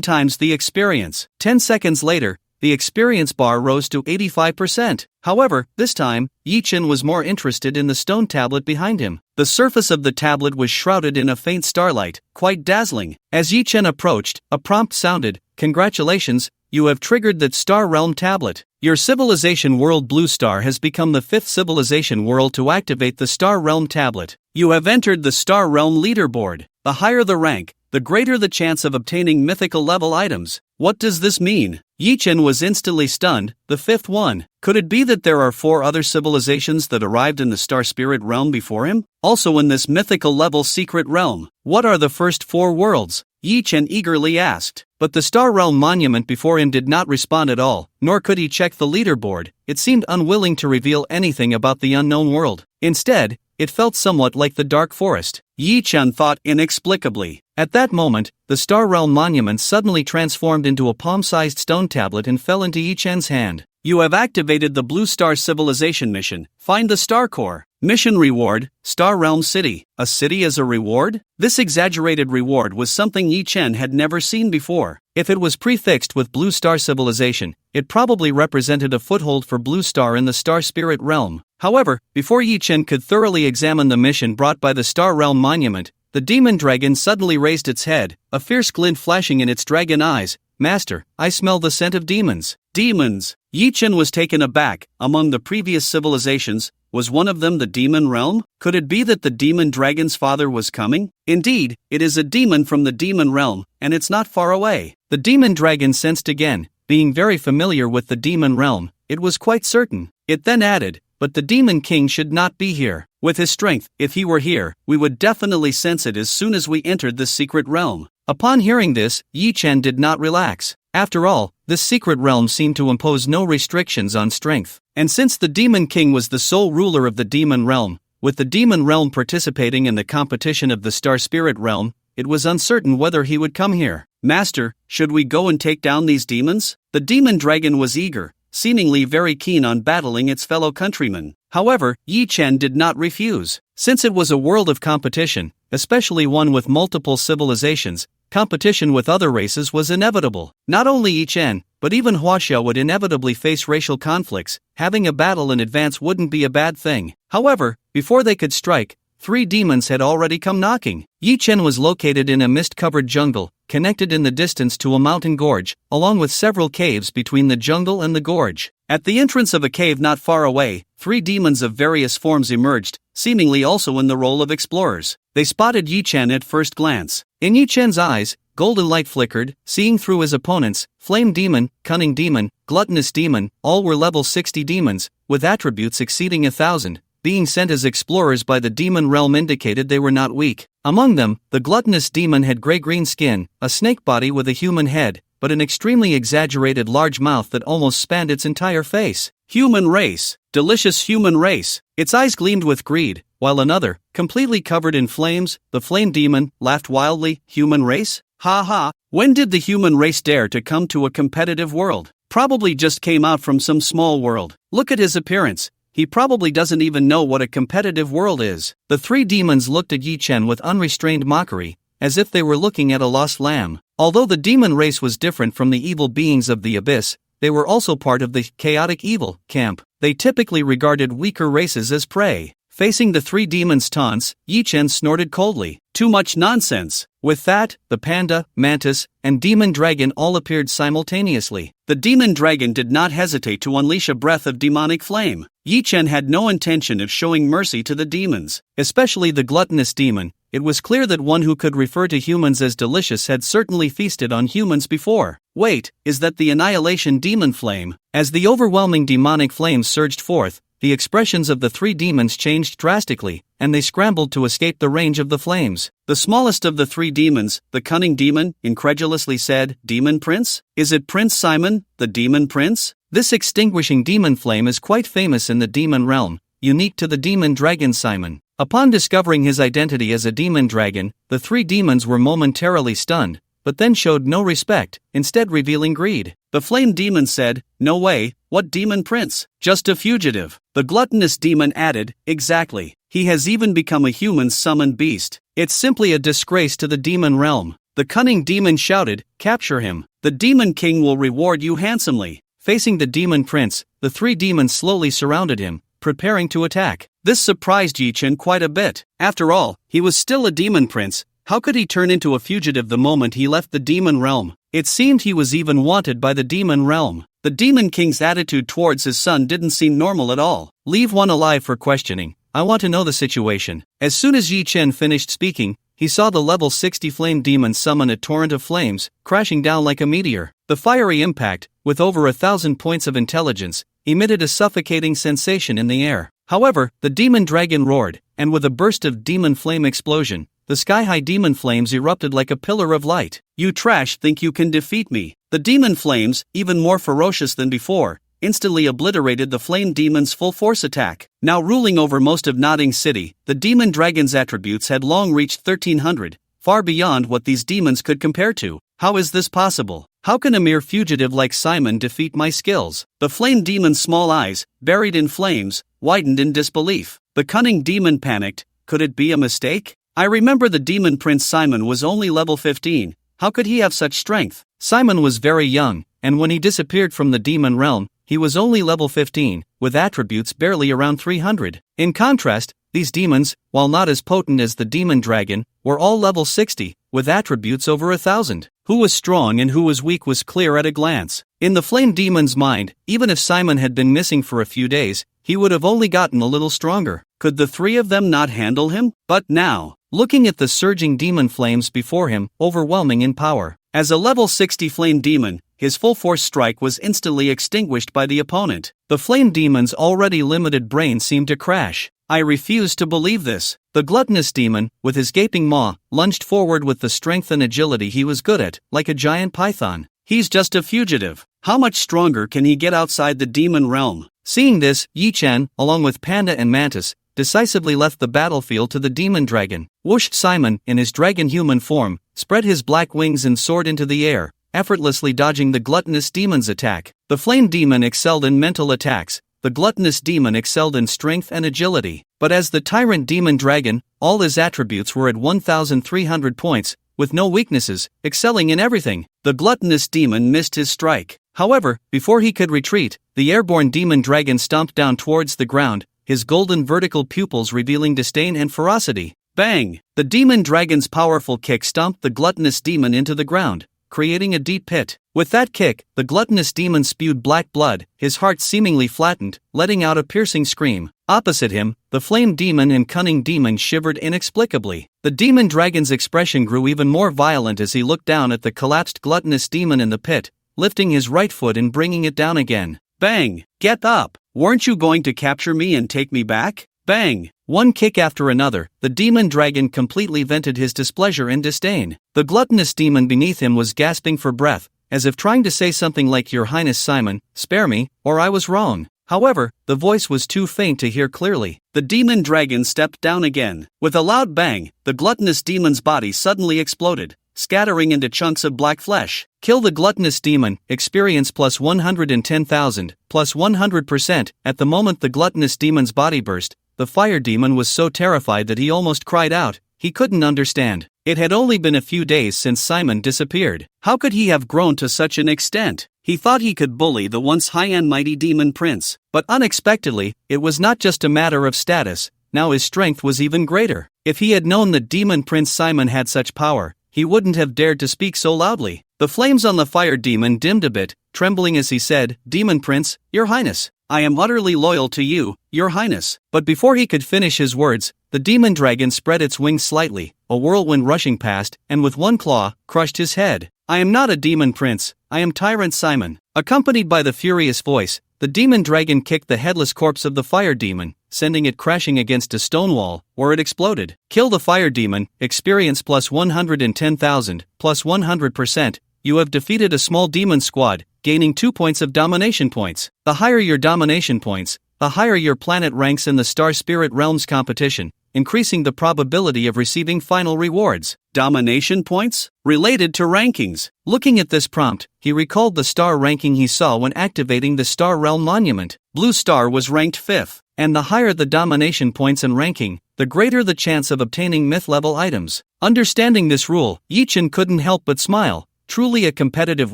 times the experience. 10 seconds later, the experience bar rose to 85%. However, this time, Yi Chen was more interested in the stone tablet behind him. The surface of the tablet was shrouded in a faint starlight, quite dazzling. As Yi Chen approached, a prompt sounded, "Congratulations, you have triggered that Star Realm tablet. Your civilization world Blue Star has become the 5th civilization world to activate the Star Realm tablet. You have entered the Star Realm leaderboard. The higher the rank, the greater the chance of obtaining mythical level items. What does this mean?" Yi Chen was instantly stunned. The 5th one. Could it be that there are 4 other civilizations that arrived in the Star Spirit realm before him? Also in this mythical level secret realm. What are the first 4 worlds? Yi Chen eagerly asked. But the Star Realm monument before him did not respond at all, nor could he check the leaderboard. It seemed unwilling to reveal anything about the unknown world. Instead, it felt somewhat like the Dark Forest. Yi Chen thought inexplicably. At that moment, the Star Realm monument suddenly transformed into a palm-sized stone tablet and fell into Yi Chen's hand. You have activated the Blue Star Civilization mission. Find the Star Core. Mission reward, Star Realm City. A city as a reward? This exaggerated reward was something Yi Chen had never seen before. If it was prefixed with Blue Star Civilization, it probably represented a foothold for Blue Star in the Star Spirit realm. However, before Yi Chen could thoroughly examine the mission brought by the Star Realm monument, the demon dragon suddenly raised its head, a fierce glint flashing in its dragon eyes. "Master, I smell the scent of demons." Demons? Yi Chen was taken aback. Among the previous civilizations, was one of them the demon realm? Could it be that the demon dragon's father was coming? Indeed, it is a demon from the demon realm, and it's not far away. The demon dragon sensed again, being very familiar with the demon realm, it was quite certain. It then added, "But the demon king should not be here. With his strength, if he were here, we would definitely sense it as soon as we entered the secret realm." Upon hearing this, Yi Chen did not relax. After all, this secret realm seemed to impose no restrictions on strength. And since the Demon King was the sole ruler of the demon realm, with the demon realm participating in the competition of the Star Spirit realm, it was uncertain whether he would come here. "Master, should we go and take down these demons?" The demon dragon was eager, seemingly very keen on battling its fellow countrymen. However, Yi Chen did not refuse. Since it was a world of competition, especially one with multiple civilizations, competition with other races was inevitable. Not only Yi Chen, but even Huaxia would inevitably face racial conflicts. Having a battle in advance wouldn't be a bad thing. However, before they could strike, 3 demons had already come knocking. Yi Chen was located in a mist-covered jungle, connected in the distance to a mountain gorge, along with several caves between the jungle and the gorge. At the entrance of a cave not far away, 3 demons of various forms emerged, seemingly also in the role of explorers. They spotted Yi Chen at first glance. In Yi Chen's eyes, golden light flickered, seeing through his opponents. Flame demon, cunning demon, gluttonous demon, all were level 60 demons, with attributes exceeding 1,000. Being sent as explorers by the demon realm indicated they were not weak. Among them, the gluttonous demon had gray-green skin, a snake body with a human head, but an extremely exaggerated large mouth that almost spanned its entire face. Human race. Delicious human race. Its eyes gleamed with greed, while another, completely covered in flames, the flame demon, laughed wildly. Human race? Ha ha, when did the human race dare to come to a competitive world? Probably just came out from some small world. Look at his appearance. He probably doesn't even know what a competitive world is. The 3 demons looked at Yi Chen with unrestrained mockery, as if they were looking at a lost lamb. Although the demon race was different from the evil beings of the abyss, they were also part of the chaotic evil camp. They typically regarded weaker races as prey. Facing the 3 demons' taunts, Yi Chen snorted coldly. Too much nonsense. With that, the panda, mantis, and demon dragon all appeared simultaneously. The demon dragon did not hesitate to unleash a breath of demonic flame. Yi Chen had no intention of showing mercy to the demons, especially the gluttonous demon. It was clear that one who could refer to humans as delicious had certainly feasted on humans before. Wait, is that the annihilation demon flame? As the overwhelming demonic flames surged forth, the expressions of the 3 demons changed drastically, and they scrambled to escape the range of the flames. The smallest of the 3 demons, the cunning demon, incredulously said, "Demon Prince? Is it Prince Simon, the Demon Prince?" This extinguishing demon flame is quite famous in the demon realm, unique to the demon dragon Simon. Upon discovering his identity as a demon dragon, the three demons were momentarily stunned, but then showed no respect, instead revealing greed. The flame demon said, "No way, what demon prince? Just a fugitive." The gluttonous demon added, "Exactly. He has even become a human summoned beast. It's simply a disgrace to the demon realm." The cunning demon shouted, "Capture him. The demon king will reward you handsomely." Facing the demon prince, the three demons slowly surrounded him, preparing to attack. This surprised Yi Chen quite a bit. After all, he was still a demon prince. How could he turn into a fugitive the moment he left the demon realm? It seemed he was even wanted by the demon realm. The demon king's attitude towards his son didn't seem normal at all. "Leave one alive for questioning. I want to know the situation." As soon as Yi Chen finished speaking, he saw the level 60 flame demon summon a torrent of flames, crashing down like a meteor. The fiery impact, with over 1,000 points of intelligence, emitted a suffocating sensation in the air. However, the demon dragon roared, and with a burst of demon flame explosion, the sky-high demon flames erupted like a pillar of light. "You trash think you can defeat me." The demon flames, even more ferocious than before, instantly obliterated the flame demon's full-force attack. Now ruling over most of Nodding City, the demon dragon's attributes had long reached 1,300, far beyond what these demons could compare to. How is this possible? How can a mere fugitive like Simon defeat my skills? The flame demon's small eyes, buried in flames, widened in disbelief. The cunning demon panicked. Could it be a mistake? I remember the demon prince Simon was only level 15. How could he have such strength? Simon was very young, and when he disappeared from the demon realm, he was only level 15, with attributes barely around 300. In contrast, these demons, while not as potent as the demon dragon, were all level 60, with attributes over 1,000. Who was strong and who was weak was clear at a glance. In the flame demon's mind, even if Simon had been missing for a few days, he would have only gotten a little stronger. Could the three of them not handle him? But now, looking at the surging demon flames before him, overwhelming in power. As a level 60 flame demon, his full-force strike was instantly extinguished by the opponent. The flame demon's already limited brain seemed to crash. I refuse to believe this. The gluttonous demon, with his gaping maw, lunged forward with the strength and agility he was good at, like a giant python. He's just a fugitive. How much stronger can he get outside the demon realm? Seeing this, Yi Chen, along with Panda and Mantis, decisively left the battlefield to the demon dragon. Whoosh! Simon, in his dragon-human form, spread his black wings and soared into the air, effortlessly dodging the gluttonous demon's attack. The flame demon excelled in mental attacks. The gluttonous demon excelled in strength and agility. But as the tyrant demon dragon, all his attributes were at 1,300 points, with no weaknesses, excelling in everything. The gluttonous demon missed his strike. However, before he could retreat, the airborne demon dragon stomped down towards the ground, his golden vertical pupils revealing disdain and ferocity. Bang! The demon dragon's powerful kick stomped the gluttonous demon into the ground, creating a deep pit. With that kick, the gluttonous demon spewed black blood, his heart seemingly flattened, letting out a piercing scream. Opposite him, the flame demon and cunning demon shivered inexplicably. The demon dragon's expression grew even more violent as he looked down at the collapsed gluttonous demon in the pit, lifting his right foot and bringing it down again. Bang! Get up! Weren't you going to capture me and take me back? Bang! One kick after another, the demon dragon completely vented his displeasure and disdain. The gluttonous demon beneath him was gasping for breath, as if trying to say something like, "Your Highness Simon, spare me, or I was wrong." However, the voice was too faint to hear clearly. The demon dragon stepped down again. With a loud bang, the gluttonous demon's body suddenly exploded, scattering into chunks of black flesh. Kill the gluttonous demon, experience plus 110,000, plus 100%. At the moment the gluttonous demon's body burst, the fire demon was so terrified that he almost cried out. He couldn't understand. It had only been a few days since Simon disappeared. How could he have grown to such an extent? He thought he could bully the once high and mighty demon prince. But unexpectedly, it was not just a matter of status. Now his strength was even greater. If he had known that demon prince Simon had such power, he wouldn't have dared to speak so loudly. The flames on the fire demon dimmed a bit, trembling as he said, "Demon prince, your highness. I am utterly loyal to you, your highness." But before he could finish his words, the demon dragon spread its wings slightly, a whirlwind rushing past, and with one claw, crushed his head. "I am not a demon prince, I am Tyrant Simon." Accompanied by the furious voice, the demon dragon kicked the headless corpse of the fire demon, sending it crashing against a stone wall, where it exploded. Kill the fire demon, experience plus 110,000, plus 100%. You have defeated a small demon squad, gaining 2 points of domination points. The higher your domination points, the higher your planet ranks in the Star Spirit Realms competition. increasing the probability of receiving final rewards. Domination points? Related to rankings. Looking at this prompt, he recalled the star ranking he saw when activating the Star Realm Monument. Blue Star was ranked 5th, and the higher the domination points and ranking, the greater the chance of obtaining myth-level items. Understanding this rule, Yi-Chen couldn't help but smile. Truly a competitive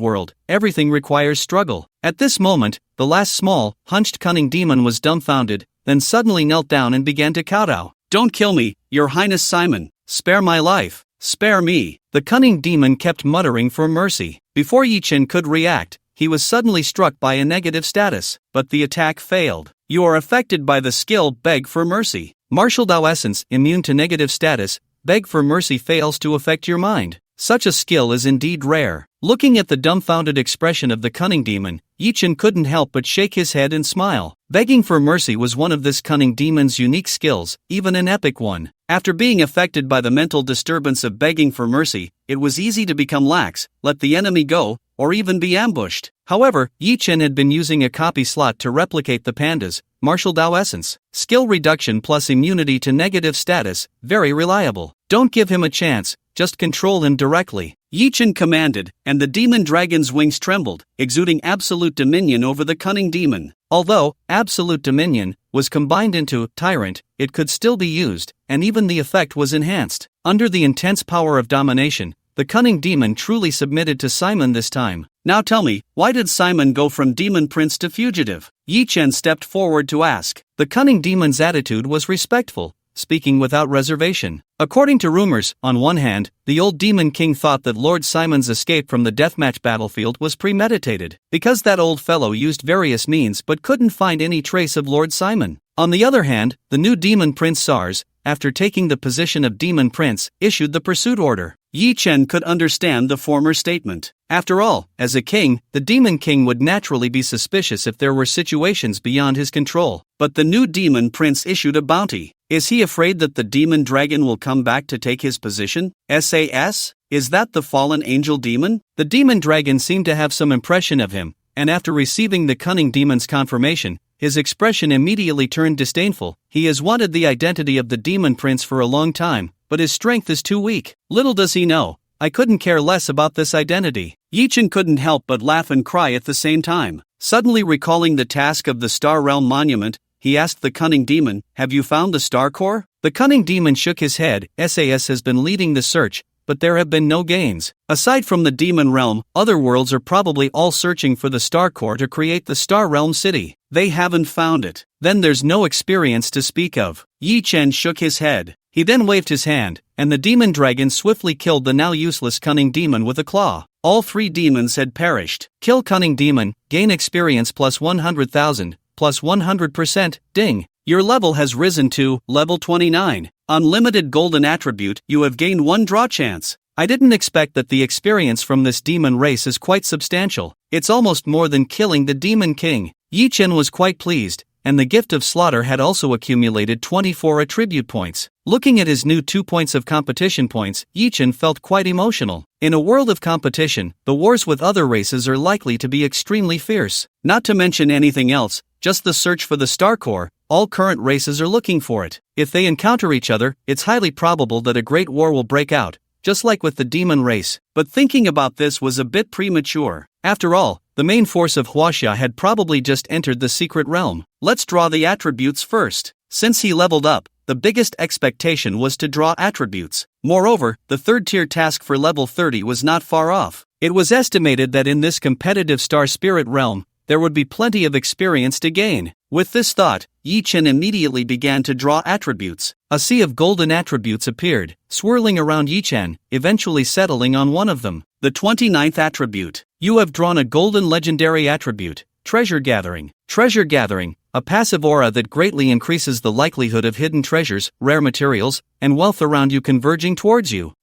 world, everything requires struggle. At this moment, the last small, hunched cunning demon was dumbfounded, then suddenly knelt down and began to kowtow. "Don't kill me, Your Highness Simon. Spare my life. Spare me." The cunning demon kept muttering for mercy. Before Yi-Chen could react, he was suddenly struck by a negative status, but the attack failed. You are affected by the skill Beg for Mercy. Martial Dao Essence, immune to negative status. Beg for Mercy fails to affect your mind. Such a skill is indeed rare. Looking at the dumbfounded expression of the cunning demon, Yi-Chen couldn't help but shake his head and smile. Begging for mercy was one of this cunning demon's unique skills, even an epic one. After being affected by the mental disturbance of begging for mercy, it was easy to become lax, let the enemy go, or even be ambushed. However, Yi-Chen had been using a copy slot to replicate the panda's Martial Dao Essence. Skill reduction plus immunity to negative status, very reliable. Don't give him a chance, just control him directly. Yi-Chen commanded, and the demon dragon's wings trembled, exuding absolute dominion over the cunning demon. Although absolute dominion was combined into tyrant, it could still be used, and even the effect was enhanced. Under the intense power of domination, the cunning demon truly submitted to Simon this time. Now tell me, why did Simon go from demon prince to fugitive? Yi-Chen stepped forward to ask. The cunning demon's attitude was respectful, speaking without reservation. According to rumors, on one hand, the old demon king thought that Lord Simon's escape from the deathmatch battlefield was premeditated, because that old fellow used various means but couldn't find any trace of Lord Simon. On the other hand, the new demon prince Sars, after taking the position of demon prince, issued the pursuit order. Yi-Chen could understand the former statement. After all, as a king, the demon king would naturally be suspicious if there were situations beyond his control. But the new demon prince issued a bounty. Is he afraid that the demon dragon will come back to take his position? SAS? Is that the fallen angel demon? The demon dragon seemed to have some impression of him, and after receiving the cunning demon's confirmation, his expression immediately turned disdainful. He has wanted the identity of the demon prince for a long time, but his strength is too weak. Little does he know, I couldn't care less about this identity. Yi-Chen couldn't help but laugh and cry at the same time. Suddenly recalling the task of the Star Realm Monument, he asked the cunning demon, "Have you found the Star Core?" The cunning demon shook his head. SAS has been leading the search, but there have been no gains. Aside from the demon realm, other worlds are probably all searching for the Star Core to create the Star Realm city. They haven't found it. Then there's no experience to speak of. Yi-Chen shook his head. He then waved his hand, and the demon dragon swiftly killed the now useless cunning demon with a claw. All 3 demons had perished. Kill cunning demon, gain experience plus 100,000, plus 100%, ding. Your level has risen to level 29. Unlimited golden attribute, you have gained 1 draw chance. I didn't expect that the experience from this demon race is quite substantial. It's almost more than killing the demon king. Yi-Chen was quite pleased, and the gift of slaughter had also accumulated 24 attribute points. Looking at his new 2 points of competition points, Yi-Chen felt quite emotional. In a world of competition, the wars with other races are likely to be extremely fierce. Not to mention anything else, just the search for the Star Core, all current races are looking for it. If they encounter each other, it's highly probable that a great war will break out, just like with the demon race. But thinking about this was a bit premature. After all, the main force of Huaxia had probably just entered the secret realm. Let's draw the attributes first. Since he leveled up, the biggest expectation was to draw attributes. Moreover, the 3rd tier task for level 30 was not far off. It was estimated that in this competitive star spirit realm, there would be plenty of experience to gain. With this thought, Yi-Chen immediately began to draw attributes. A sea of golden attributes appeared, swirling around Yi-Chen, eventually settling on one of them. The 29th attribute. You have drawn a golden legendary attribute, Treasure Gathering. Treasure Gathering, a passive aura that greatly increases the likelihood of hidden treasures, rare materials, and wealth around you converging towards you.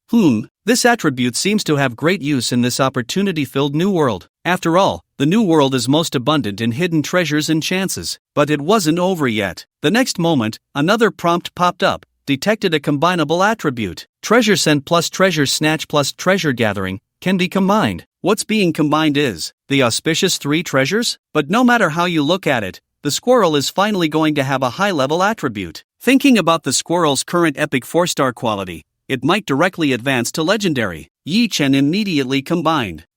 This attribute seems to have great use in this opportunity-filled new world. After all, the new world is most abundant in hidden treasures and chances. But it wasn't over yet. The next moment, another prompt popped up, detected a combinable attribute. Treasure Scent plus Treasure Snatch plus Treasure Gathering can be combined. What's being combined is the auspicious 3 treasures? But no matter how you look at it, the squirrel is finally going to have a high-level attribute. Thinking about the squirrel's current epic 4-star quality, it might directly advance to legendary. Yi Chen immediately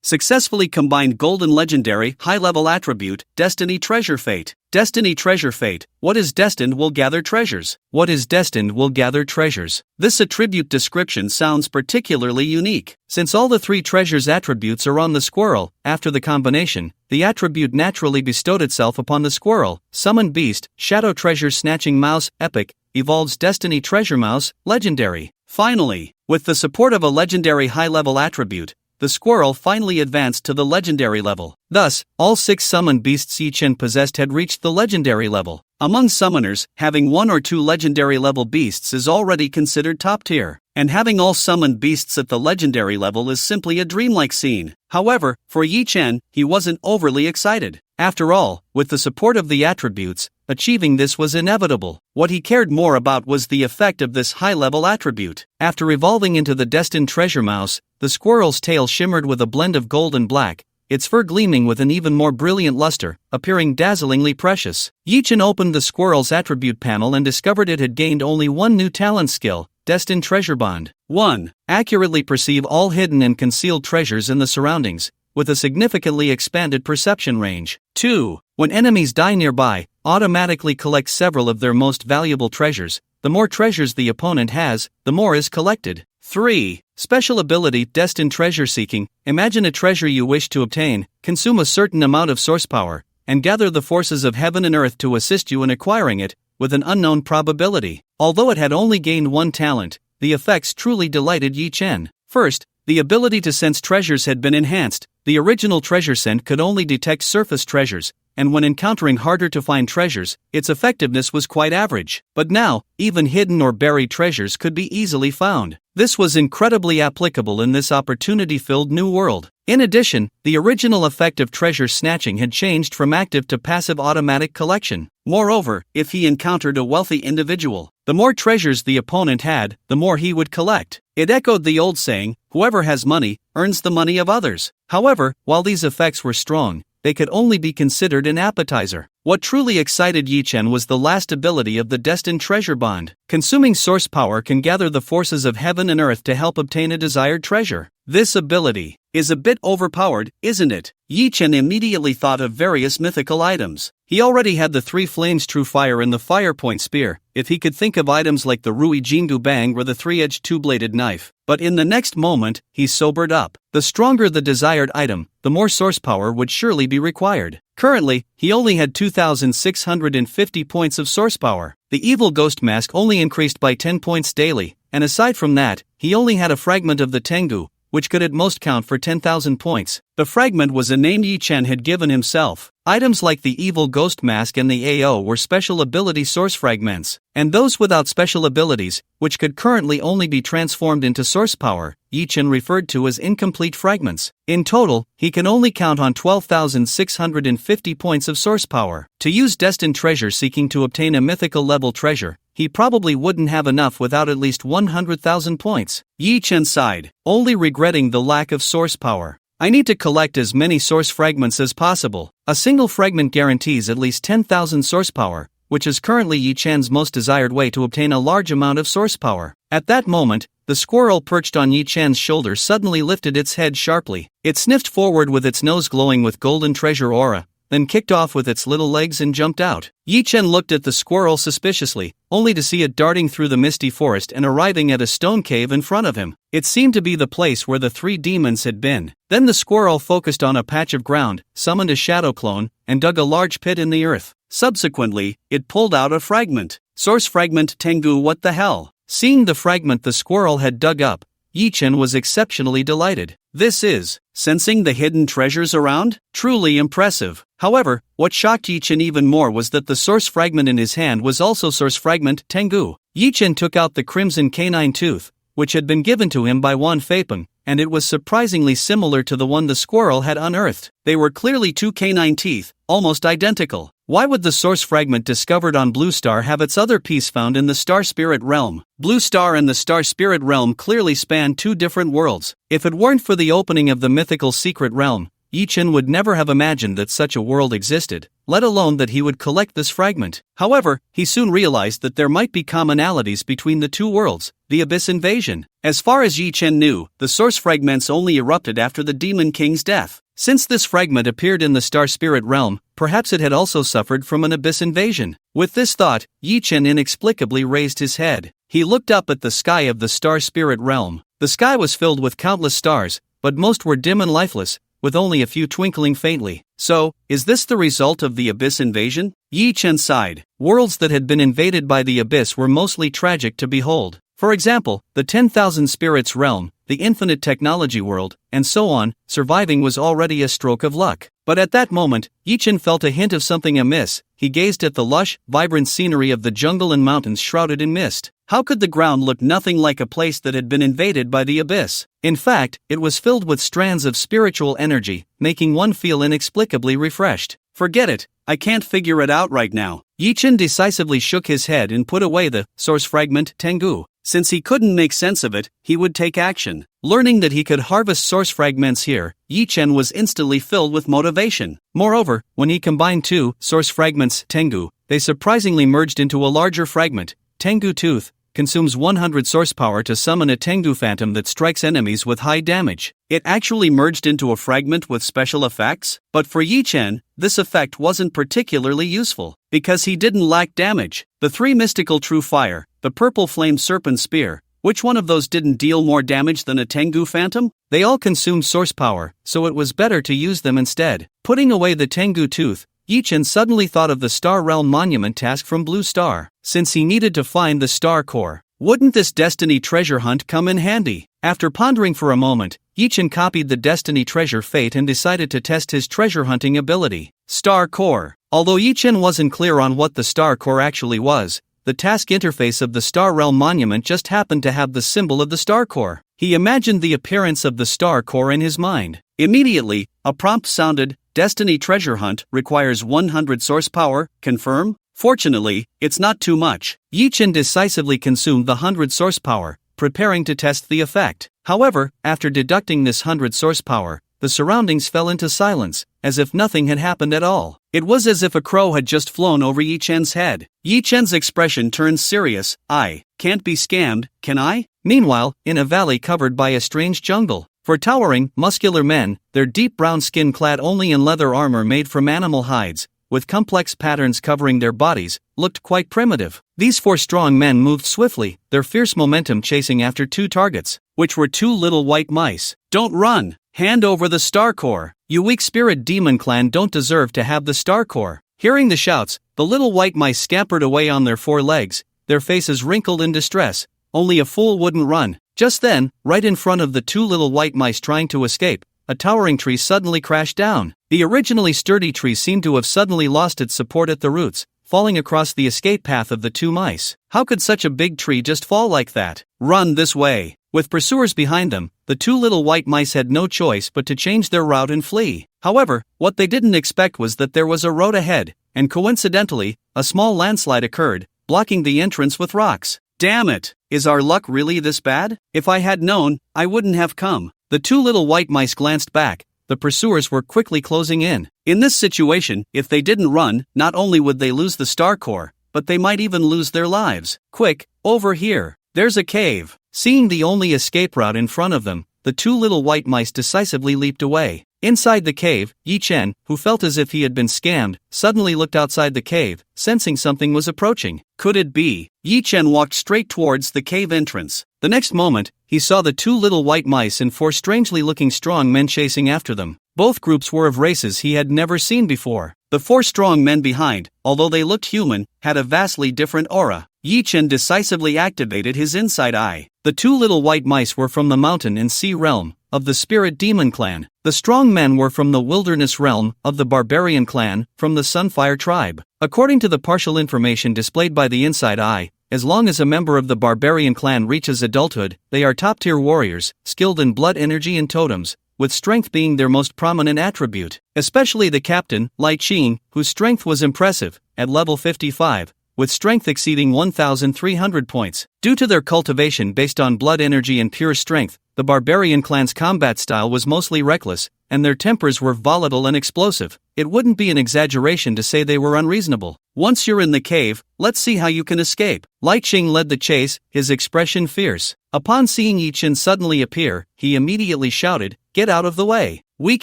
successfully combined golden legendary high-level attribute, Destiny Treasure Fate. Destiny Treasure Fate. What is destined will gather treasures. What is destined will gather treasures. This attribute description sounds particularly unique. Since all the 3 treasures attributes are on the squirrel, after the combination, the attribute naturally bestowed itself upon the squirrel. Summoned Beast, Shadow Treasure Snatching Mouse, Epic, evolves Destiny Treasure Mouse, Legendary. Finally, with the support of a legendary high-level attribute, the squirrel finally advanced to the legendary level. Thus, all 6 summoned beasts Yi Chen possessed had reached the legendary level. Among summoners, having 1 or 2 legendary level beasts is already considered top tier, and having all summoned beasts at the legendary level is simply a dreamlike scene. However, for Yi Chen, he wasn't overly excited. After all, with the support of the attributes, achieving this was inevitable. What he cared more about was the effect of this high-level attribute. After evolving into the destined treasure mouse, the squirrel's tail shimmered with a blend of gold and black, its fur gleaming with an even more brilliant luster, appearing dazzlingly precious. Yi Chen opened the squirrel's attribute panel and discovered it had gained only 1 new talent skill, Destined Treasure Bond. 1. Accurately perceive all hidden and concealed treasures in the surroundings, with a significantly expanded perception range. 2. When enemies die nearby, automatically collect several of their most valuable treasures. The more treasures the opponent has, the more is collected. 3. Special ability Destined Treasure Seeking. Imagine a treasure you wish to obtain, consume a certain amount of source power, and gather the forces of heaven and earth to assist you in acquiring it, with an unknown probability. Although it had only gained 1 talent, the effects truly delighted Yi Chen. First, the ability to sense treasures had been enhanced. The original treasure scent could only detect surface treasures, and when encountering harder-to-find treasures, its effectiveness was quite average. But now, even hidden or buried treasures could be easily found. This was incredibly applicable in this opportunity-filled new world. In addition, the original effect of treasure snatching had changed from active to passive automatic collection. Moreover, if he encountered a wealthy individual, the more treasures the opponent had, the more he would collect. It echoed the old saying, whoever has money, earns the money of others. However, while these effects were strong, they could only be considered an appetizer. What truly excited Yi Chen was the last ability of the Destined Treasure Bond. Consuming source power can gather the forces of heaven and earth to help obtain a desired treasure. This ability is a bit overpowered, isn't it? Yi Chen immediately thought of various mythical items. He already had the 3 flames true fire and the fire point spear, if he could think of items like the Rui Jingu Bang or the 3-edged 2-bladed knife. But in the next moment, he sobered up. The stronger the desired item, the more source power would surely be required. Currently, he only had 2,650 points of source power. The evil ghost mask only increased by 10 points daily, and aside from that, he only had a fragment of the Tengu, which could at most count for 10,000 points. The fragment was a name Yi Chen had given himself. Items like the evil ghost mask and the AO were special ability source fragments, and those without special abilities, which could currently only be transformed into source power, Yi Chen referred to as incomplete fragments. In total, he can only count on 12,650 points of source power. To use Destined Treasure Seeking to obtain a mythical level treasure, he probably wouldn't have enough without at least 100,000 points. Yi Chen sighed, only regretting the lack of source power. I need to collect as many source fragments as possible. A single fragment guarantees at least 10,000 source power, which is currently Yi Chen's most desired way to obtain a large amount of source power. At that moment, the squirrel perched on Yi Chen's shoulder suddenly lifted its head sharply. It sniffed forward with its nose glowing with golden treasure aura, then kicked off with its little legs and jumped out. Yi Chen looked at the squirrel suspiciously, only to see it darting through the misty forest and arriving at a stone cave in front of him. It seemed to be the place where the 3 demons had been. Then the squirrel focused on a patch of ground, summoned a shadow clone, and dug a large pit in the earth. Subsequently, it pulled out a fragment. Source fragment Tengu. What the hell? Seeing the fragment the squirrel had dug up, Yi Chen was exceptionally delighted. This is sensing the hidden treasures around? Truly impressive. However, what shocked Yi Chen even more was that the source fragment in his hand was also source fragment Tengu. Yi Chen took out the crimson canine tooth, which had been given to him by Wan Feipeng, and it was surprisingly similar to the one the squirrel had unearthed. They were clearly 2 canine teeth, almost identical. Why would the source fragment discovered on Blue Star have its other piece found in the Star Spirit realm? Blue Star and the Star Spirit realm clearly span 2 different worlds. If it weren't for the opening of the mythical secret realm, Yi Chen would never have imagined that such a world existed. let alone that he would collect this fragment. However, he soon realized that there might be commonalities between the two worlds, the Abyss invasion. As far as Yi Chen knew, the source fragments only erupted after the Demon King's death. Since this fragment appeared in the Star Spirit realm, perhaps it had also suffered from an Abyss invasion. With this thought, Yi Chen inexplicably raised his head. He looked up at the sky of the Star Spirit realm. The sky was filled with countless stars, but most were dim and lifeless, with only a few twinkling faintly. So, is this the result of the Abyss invasion? Yi Chen sighed. Worlds that had been invaded by the Abyss were mostly tragic to behold. For example, the 10,000 Spirits realm, the Infinite Technology world, and so on. Surviving was already a stroke of luck. But at that moment, Yi Chen felt a hint of something amiss. He gazed at the lush, vibrant scenery of the jungle and mountains shrouded in mist. How could the ground look nothing like a place that had been invaded by the Abyss? In fact, it was filled with strands of spiritual energy, making one feel inexplicably refreshed. Forget it, I can't figure it out right now. Yi Chen decisively shook his head and put away the source fragment Tengu. Since he couldn't make sense of it, he would take action. Learning that he could harvest source fragments here, Yi Chen was instantly filled with motivation. Moreover, when he combined two source fragments Tengu, they surprisingly merged into a larger fragment. Tengu Tooth consumes 100 source power to summon a Tengu phantom that strikes enemies with high damage. It actually merged into a fragment with special effects? But for Yi Chen, this effect wasn't particularly useful, because he didn't lack damage. The three mystical true fire, the purple flame serpent spear, which one of those didn't deal more damage than a Tengu phantom? They all consumed source power, so it was better to use them instead. Putting away the Tengu tooth, Yi Chen suddenly thought of the Star Realm Monument task from Blue Star. Since he needed to find the Star Core, wouldn't this Destiny treasure hunt come in handy? After pondering for a moment, Yi Chen copied the Destiny treasure fate and decided to test his treasure hunting ability. Star Core. Although Yi Chen wasn't clear on what the Star Core actually was, the task interface of the Star Realm Monument just happened to have the symbol of the Star Core. He imagined the appearance of the Star Core in his mind. Immediately, a prompt sounded, Destiny treasure hunt requires 100 source power, confirm? Fortunately, it's not too much. Yi Chen decisively consumed the 100 source power, preparing to test the effect. However, after deducting this 100 source power, the surroundings fell into silence, as if nothing had happened at all. It was as if a crow had just flown over Yi Chen's head. Yi Chen's expression turned serious. I can't be scammed, can I? Meanwhile, in a valley covered by a strange jungle, for towering, muscular men, their deep brown skin clad only in leather armor made from animal hides, with complex patterns covering their bodies, looked quite primitive. These four strong men moved swiftly, their fierce momentum chasing after two targets, which were two little white mice. Don't run! Hand over the Star Core! You weak spirit demon clan don't deserve to have the Star Core. Hearing the shouts, the little white mice scampered away on their four legs, their faces wrinkled in distress. Only a fool wouldn't run. Just then, right in front of the two little white mice trying to escape, a towering tree suddenly crashed down. The originally sturdy tree seemed to have suddenly lost its support at the roots, falling across the escape path of the two mice. How could such a big tree just fall like that? Run this way! With pursuers behind them, the two little white mice had no choice but to change their route and flee. However, what they didn't expect was that there was a road ahead, and coincidentally, a small landslide occurred, blocking the entrance with rocks. Damn it! Is our luck really this bad? If I had known, I wouldn't have come. The two little white mice glanced back. The pursuers were quickly closing in. In this situation, if they didn't run, not only would they lose the Star Core, but they might even lose their lives. Quick, over here. There's a cave. Seeing the only escape route in front of them, the two little white mice decisively leaped away. Inside the cave, Yi Chen, who felt as if he had been scammed, suddenly looked outside the cave, sensing something was approaching. Could it be? Yi Chen walked straight towards the cave entrance. The next moment, he saw the two little white mice and four strangely looking strong men chasing after them. Both groups were of races he had never seen before. The four strong men behind, although they looked human, had a vastly different aura. Yi Chen decisively activated his inside eye. The two little white mice were from the mountain and sea realm of the spirit demon clan. The strong men were from the wilderness realm of the barbarian clan from the Sunfire tribe. According to the partial information displayed by the inside eye, as long as a member of the barbarian clan reaches adulthood, they are top-tier warriors, skilled in blood energy and totems, with strength being their most prominent attribute. Especially the captain, Lai Qing, whose strength was impressive, at level 55, with strength exceeding 1,300 points. Due to their cultivation based on blood energy and pure strength, the barbarian clan's combat style was mostly reckless, and their tempers were volatile and explosive. It wouldn't be an exaggeration to say they were unreasonable. Once you're in the cave, let's see how you can escape. Lai Ching led the chase, his expression fierce. Upon seeing Yi Chen suddenly appear, he immediately shouted, "Get out of the way! Weak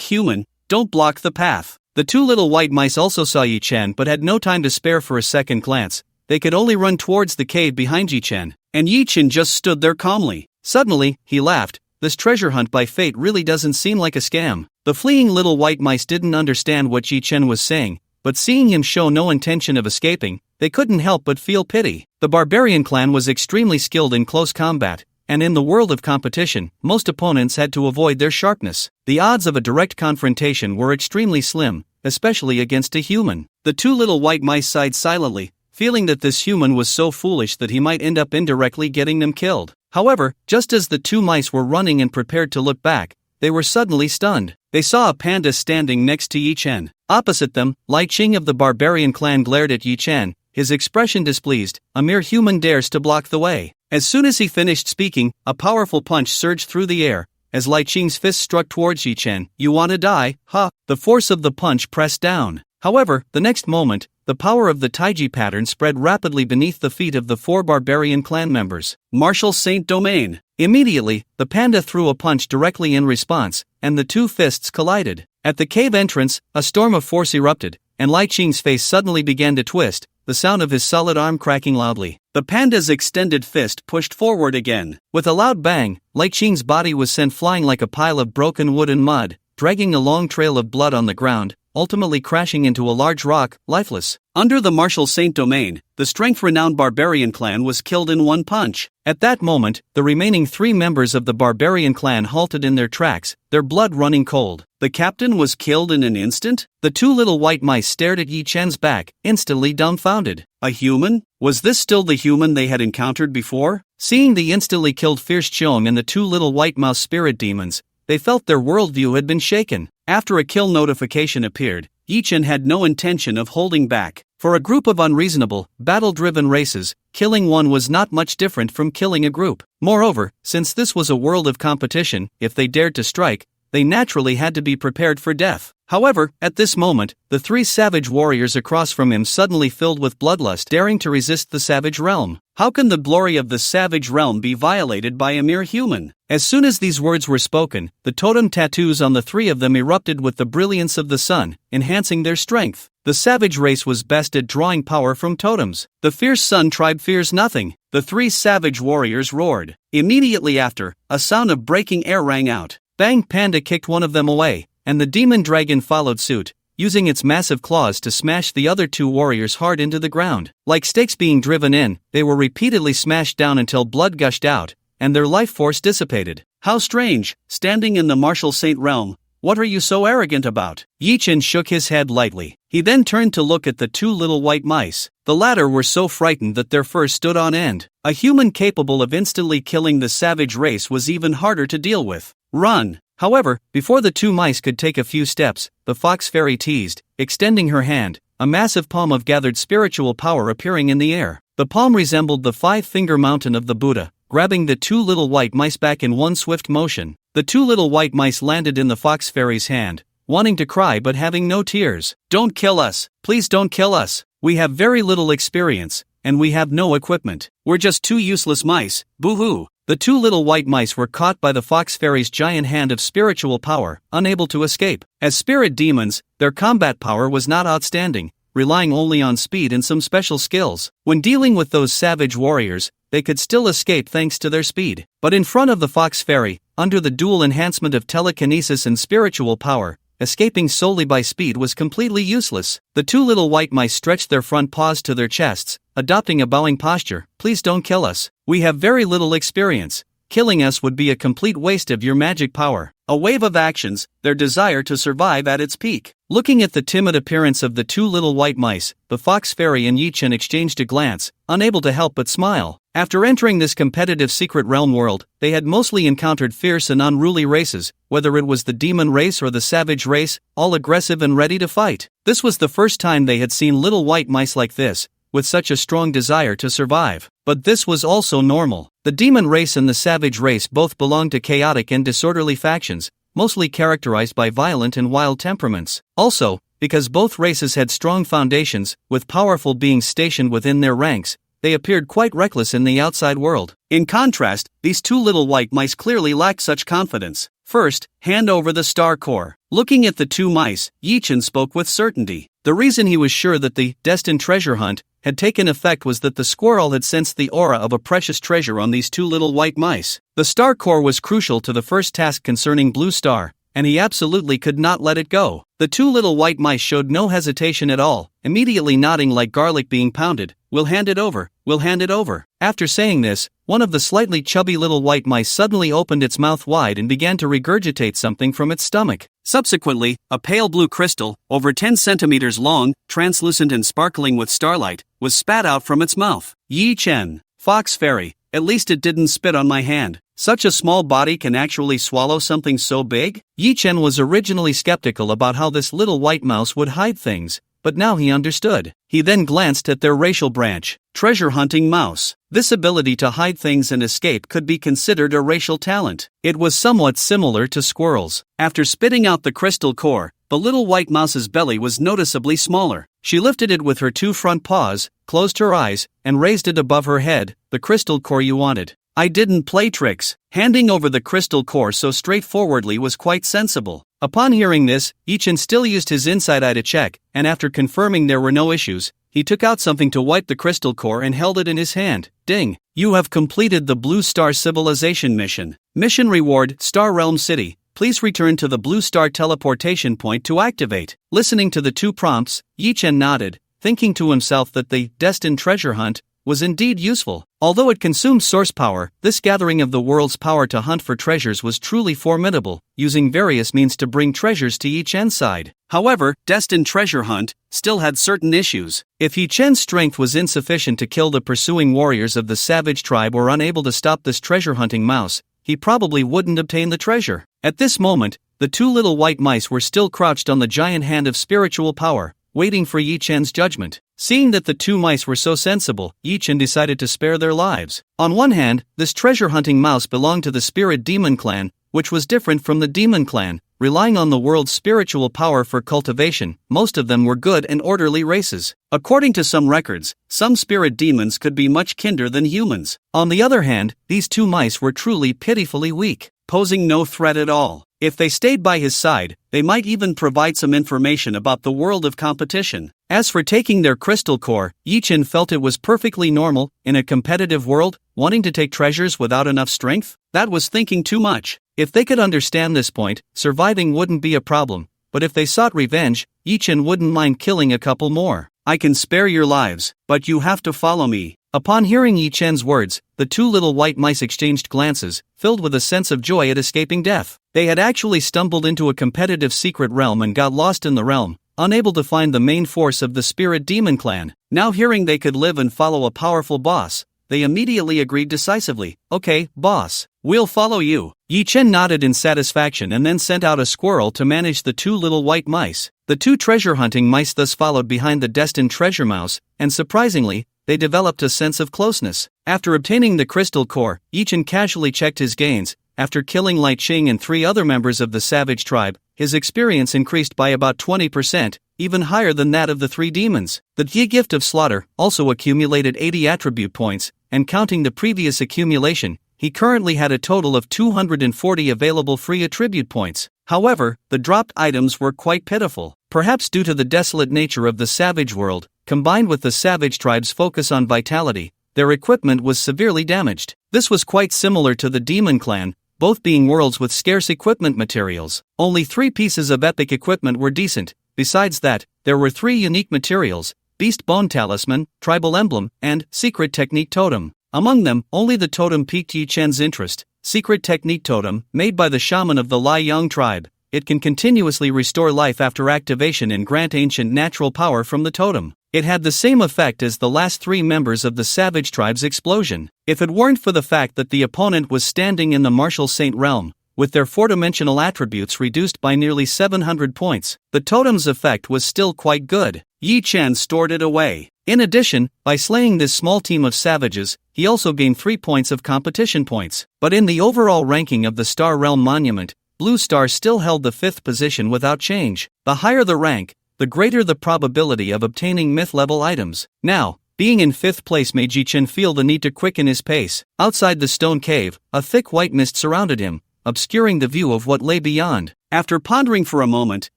human, don't block the path." The two little white mice also saw Yi Chen but had no time to spare for a second glance. They could only run towards the cave behind Yi Chen, and Yi Chen just stood there calmly. Suddenly, he laughed. This treasure hunt by fate really doesn't seem like a scam. The fleeing little white mice didn't understand what Yi Chen was saying, but seeing him show no intention of escaping, they couldn't help but feel pity. The barbarian clan was extremely skilled in close combat, and in the world of competition, most opponents had to avoid their sharpness. The odds of a direct confrontation were extremely slim, especially against a human. The two little white mice sighed silently, feeling that this human was so foolish that he might end up indirectly getting them killed. However, just as the two mice were running and prepared to look back, they were suddenly stunned. They saw a panda standing next to Yi Chen. Opposite them, Lai Ching of the barbarian clan glared at Yi Chen, his expression displeased. A mere human dares to block the way. As soon as he finished speaking, a powerful punch surged through the air. As Lai Ching's fist struck towards Yi Chen, "You wanna die, huh?" The force of the punch pressed down. However, the next moment, the power of the Taiji pattern spread rapidly beneath the feet of the four barbarian clan members. Martial Saint Domain. Immediately, the panda threw a punch directly in response, and the two fists collided. At the cave entrance, a storm of force erupted, and Lai Ching's face suddenly began to twist, the sound of his solid arm cracking loudly. The panda's extended fist pushed forward again. With a loud bang, Lai Ching's body was sent flying like a pile of broken wood and mud, dragging a long trail of blood on the ground, ultimately crashing into a large rock, lifeless. Under the martial saint domain, the strength-renowned barbarian clan was killed in one punch. At that moment, the remaining three members of the barbarian clan halted in their tracks, their blood running cold. The captain was killed in an instant? The two little white mice stared at Yi Chen's back, instantly dumbfounded. A human? Was this still the human they had encountered before? Seeing the instantly killed Fierce Cheong and the two little white mouse spirit demons, they felt their worldview had been shaken. After a kill notification appeared, Yi Chen had no intention of holding back. For a group of unreasonable, battle-driven races, killing one was not much different from killing a group. Moreover, since this was a world of competition, if they dared to strike, they naturally had to be prepared for death. However, at this moment, the three savage warriors across from him suddenly filled with bloodlust, daring to resist the savage realm. How can the glory of the savage realm be violated by a mere human? As soon as these words were spoken, the totem tattoos on the three of them erupted with the brilliance of the sun, enhancing their strength. The savage race was best at drawing power from totems. The fierce sun tribe fears nothing. The three savage warriors roared. Immediately after, a sound of breaking air rang out. Bang! Panda kicked one of them away, and the demon dragon followed suit, using its massive claws to smash the other two warriors hard into the ground. Like stakes being driven in, they were repeatedly smashed down until blood gushed out, and their life force dissipated. How strange, standing in the martial saint realm, what are you so arrogant about? Yi Chen shook his head lightly. He then turned to look at the two little white mice. The latter were so frightened that their fur stood on end. A human capable of instantly killing the savage race was even harder to deal with. Run! However, before the two mice could take a few steps, the fox fairy teased, extending her hand, a massive palm of gathered spiritual power appearing in the air. The palm resembled the five-finger mountain of the Buddha, grabbing the two little white mice back in one swift motion. The two little white mice landed in the fox fairy's hand, wanting to cry but having no tears. "Don't kill us! Please don't kill us! We have very little experience, and we have no equipment. We're just two useless mice, boo-hoo!" The two little white mice were caught by the fox fairy's giant hand of spiritual power, unable to escape. As spirit demons, their combat power was not outstanding, relying only on speed and some special skills. When dealing with those savage warriors, they could still escape thanks to their speed. But in front of the fox fairy, under the dual enhancement of telekinesis and spiritual power, escaping solely by speed was completely useless. The two little white mice stretched their front paws to their chests, adopting a bowing posture. "Please don't kill us. We have very little experience. Killing us would be a complete waste of your magic power." A wave of actions, their desire to survive at its peak. Looking at the timid appearance of the two little white mice, the fox fairy and Yi Chen exchanged a glance, unable to help but smile. After entering this competitive secret realm world, they had mostly encountered fierce and unruly races, whether it was the demon race or the savage race, all aggressive and ready to fight. This was the first time they had seen little white mice like this, with such a strong desire to survive. But this was also normal. The demon race and the savage race both belonged to chaotic and disorderly factions, mostly characterized by violent and wild temperaments. Also, because both races had strong foundations, with powerful beings stationed within their ranks, they appeared quite reckless in the outside world. In contrast, these two little white mice clearly lacked such confidence. First, hand over the star core. Looking at the two mice, Yi-chan spoke with certainty. The reason he was sure that the destined treasure hunt had taken effect was that the squirrel had sensed the aura of a precious treasure on these two little white mice. The star core was crucial to the first task concerning Blue Star, and he absolutely could not let it go. The two little white mice showed no hesitation at all, immediately nodding like garlic being pounded. "We'll hand it over, we'll hand it over." After saying this, one of the slightly chubby little white mice suddenly opened its mouth wide and began to regurgitate something from its stomach. Subsequently, a pale blue crystal, over 10 centimeters long, translucent and sparkling with starlight, was spat out from its mouth. Yi-chan, fox fairy, at least it didn't spit on my hand. Such a small body can actually swallow something so big? Yi-chan was originally skeptical about how this little white mouse would hide things, but now he understood. He then glanced at their racial branch, treasure hunting mouse. This ability to hide things and escape could be considered a racial talent. It was somewhat similar to squirrels. After spitting out the crystal core, the little white mouse's belly was noticeably smaller. She lifted it with her two front paws, closed her eyes, and raised it above her head. "The crystal core you wanted. I didn't play tricks." Handing over the crystal core so straightforwardly was quite sensible. Upon hearing this, Yi-chan still used his inside eye to check, and after confirming there were no issues, he took out something to wipe the crystal core and held it in his hand. Ding! You have completed the Blue Star Civilization mission. Mission reward, Star Realm City. Please return to the Blue Star teleportation point to activate. Listening to the two prompts, Yi-chan nodded, thinking to himself that the destined treasure hunt was indeed useful. Although it consumed source power, this gathering of the world's power to hunt for treasures was truly formidable, using various means to bring treasures to Yi-chan's side. However, destined treasure hunt still had certain issues. If Yi-chan's strength was insufficient to kill the pursuing warriors of the savage tribe or unable to stop this treasure hunting mouse, he probably wouldn't obtain the treasure. At this moment, the two little white mice were still crouched on the giant hand of spiritual power, waiting for Yi-chan's judgment. Seeing that the two mice were so sensible, Yi-chan decided to spare their lives. On one hand, this treasure-hunting mouse belonged to the Spirit Demon Clan, which was different from the Demon Clan, relying on the world's spiritual power for cultivation. Most of them were good and orderly races. According to some records, some spirit demons could be much kinder than humans. On the other hand, these two mice were truly pitifully weak, posing no threat at all. If they stayed by his side, they might even provide some information about the world of competition. As for taking their crystal core, Yi-chan felt it was perfectly normal, in a competitive world, wanting to take treasures without enough strength? That was thinking too much. If they could understand this point, surviving wouldn't be a problem, but if they sought revenge, Yi-chan wouldn't mind killing a couple more. "I can spare your lives, but you have to follow me." Upon hearing Yi-chan's words, the two little white mice exchanged glances, filled with a sense of joy at escaping death. They had actually stumbled into a competitive secret realm and got lost in the realm, unable to find the main force of the Spirit Demon Clan. Now hearing they could live and follow a powerful boss, they immediately agreed decisively. "Okay, boss, we'll follow you." Yi-chan nodded in satisfaction and then sent out a squirrel to manage the two little white mice. The two treasure-hunting mice thus followed behind the destined treasure mouse, and surprisingly, they developed a sense of closeness. After obtaining the crystal core, Yi-chan casually checked his gains. After killing Lai Ching and 3 other members of the savage tribe, his experience increased by about 20%, even higher than that of the 3 demons. The Yi gift of slaughter also accumulated 80 attribute points, and counting the previous accumulation, he currently had a total of 240 available free attribute points. However, the dropped items were quite pitiful. Perhaps due to the desolate nature of the savage world, combined with the savage tribe's focus on vitality, their equipment was severely damaged. This was quite similar to the Demon Clan, both being worlds with scarce equipment materials. Only 3 pieces of epic equipment were decent. Besides that, there were 3 unique materials: Beast Bone Talisman, Tribal Emblem, and Secret Technique Totem. Among them, only the totem piqued Yi-chan's interest. Secret Technique Totem, made by the shaman of the Lai Yang tribe. It can continuously restore life after activation and grant ancient natural power from the totem. It had the same effect as the last 3 members of the savage tribe's explosion. If it weren't for the fact that the opponent was standing in the martial saint realm, with their 4-dimensional attributes reduced by nearly 700 points, the totem's effect was still quite good. Yi-chan stored it away. In addition, by slaying this small team of savages, he also gained 3 points of competition points. But in the overall ranking of the Star Realm Monument, Blue Star still held the 5th position without change. The higher the rank, the greater the probability of obtaining myth-level items. Now, being in 5th place made Yi-Chen feel the need to quicken his pace. Outside the stone cave, a thick white mist surrounded him, obscuring the view of what lay beyond. After pondering for a moment,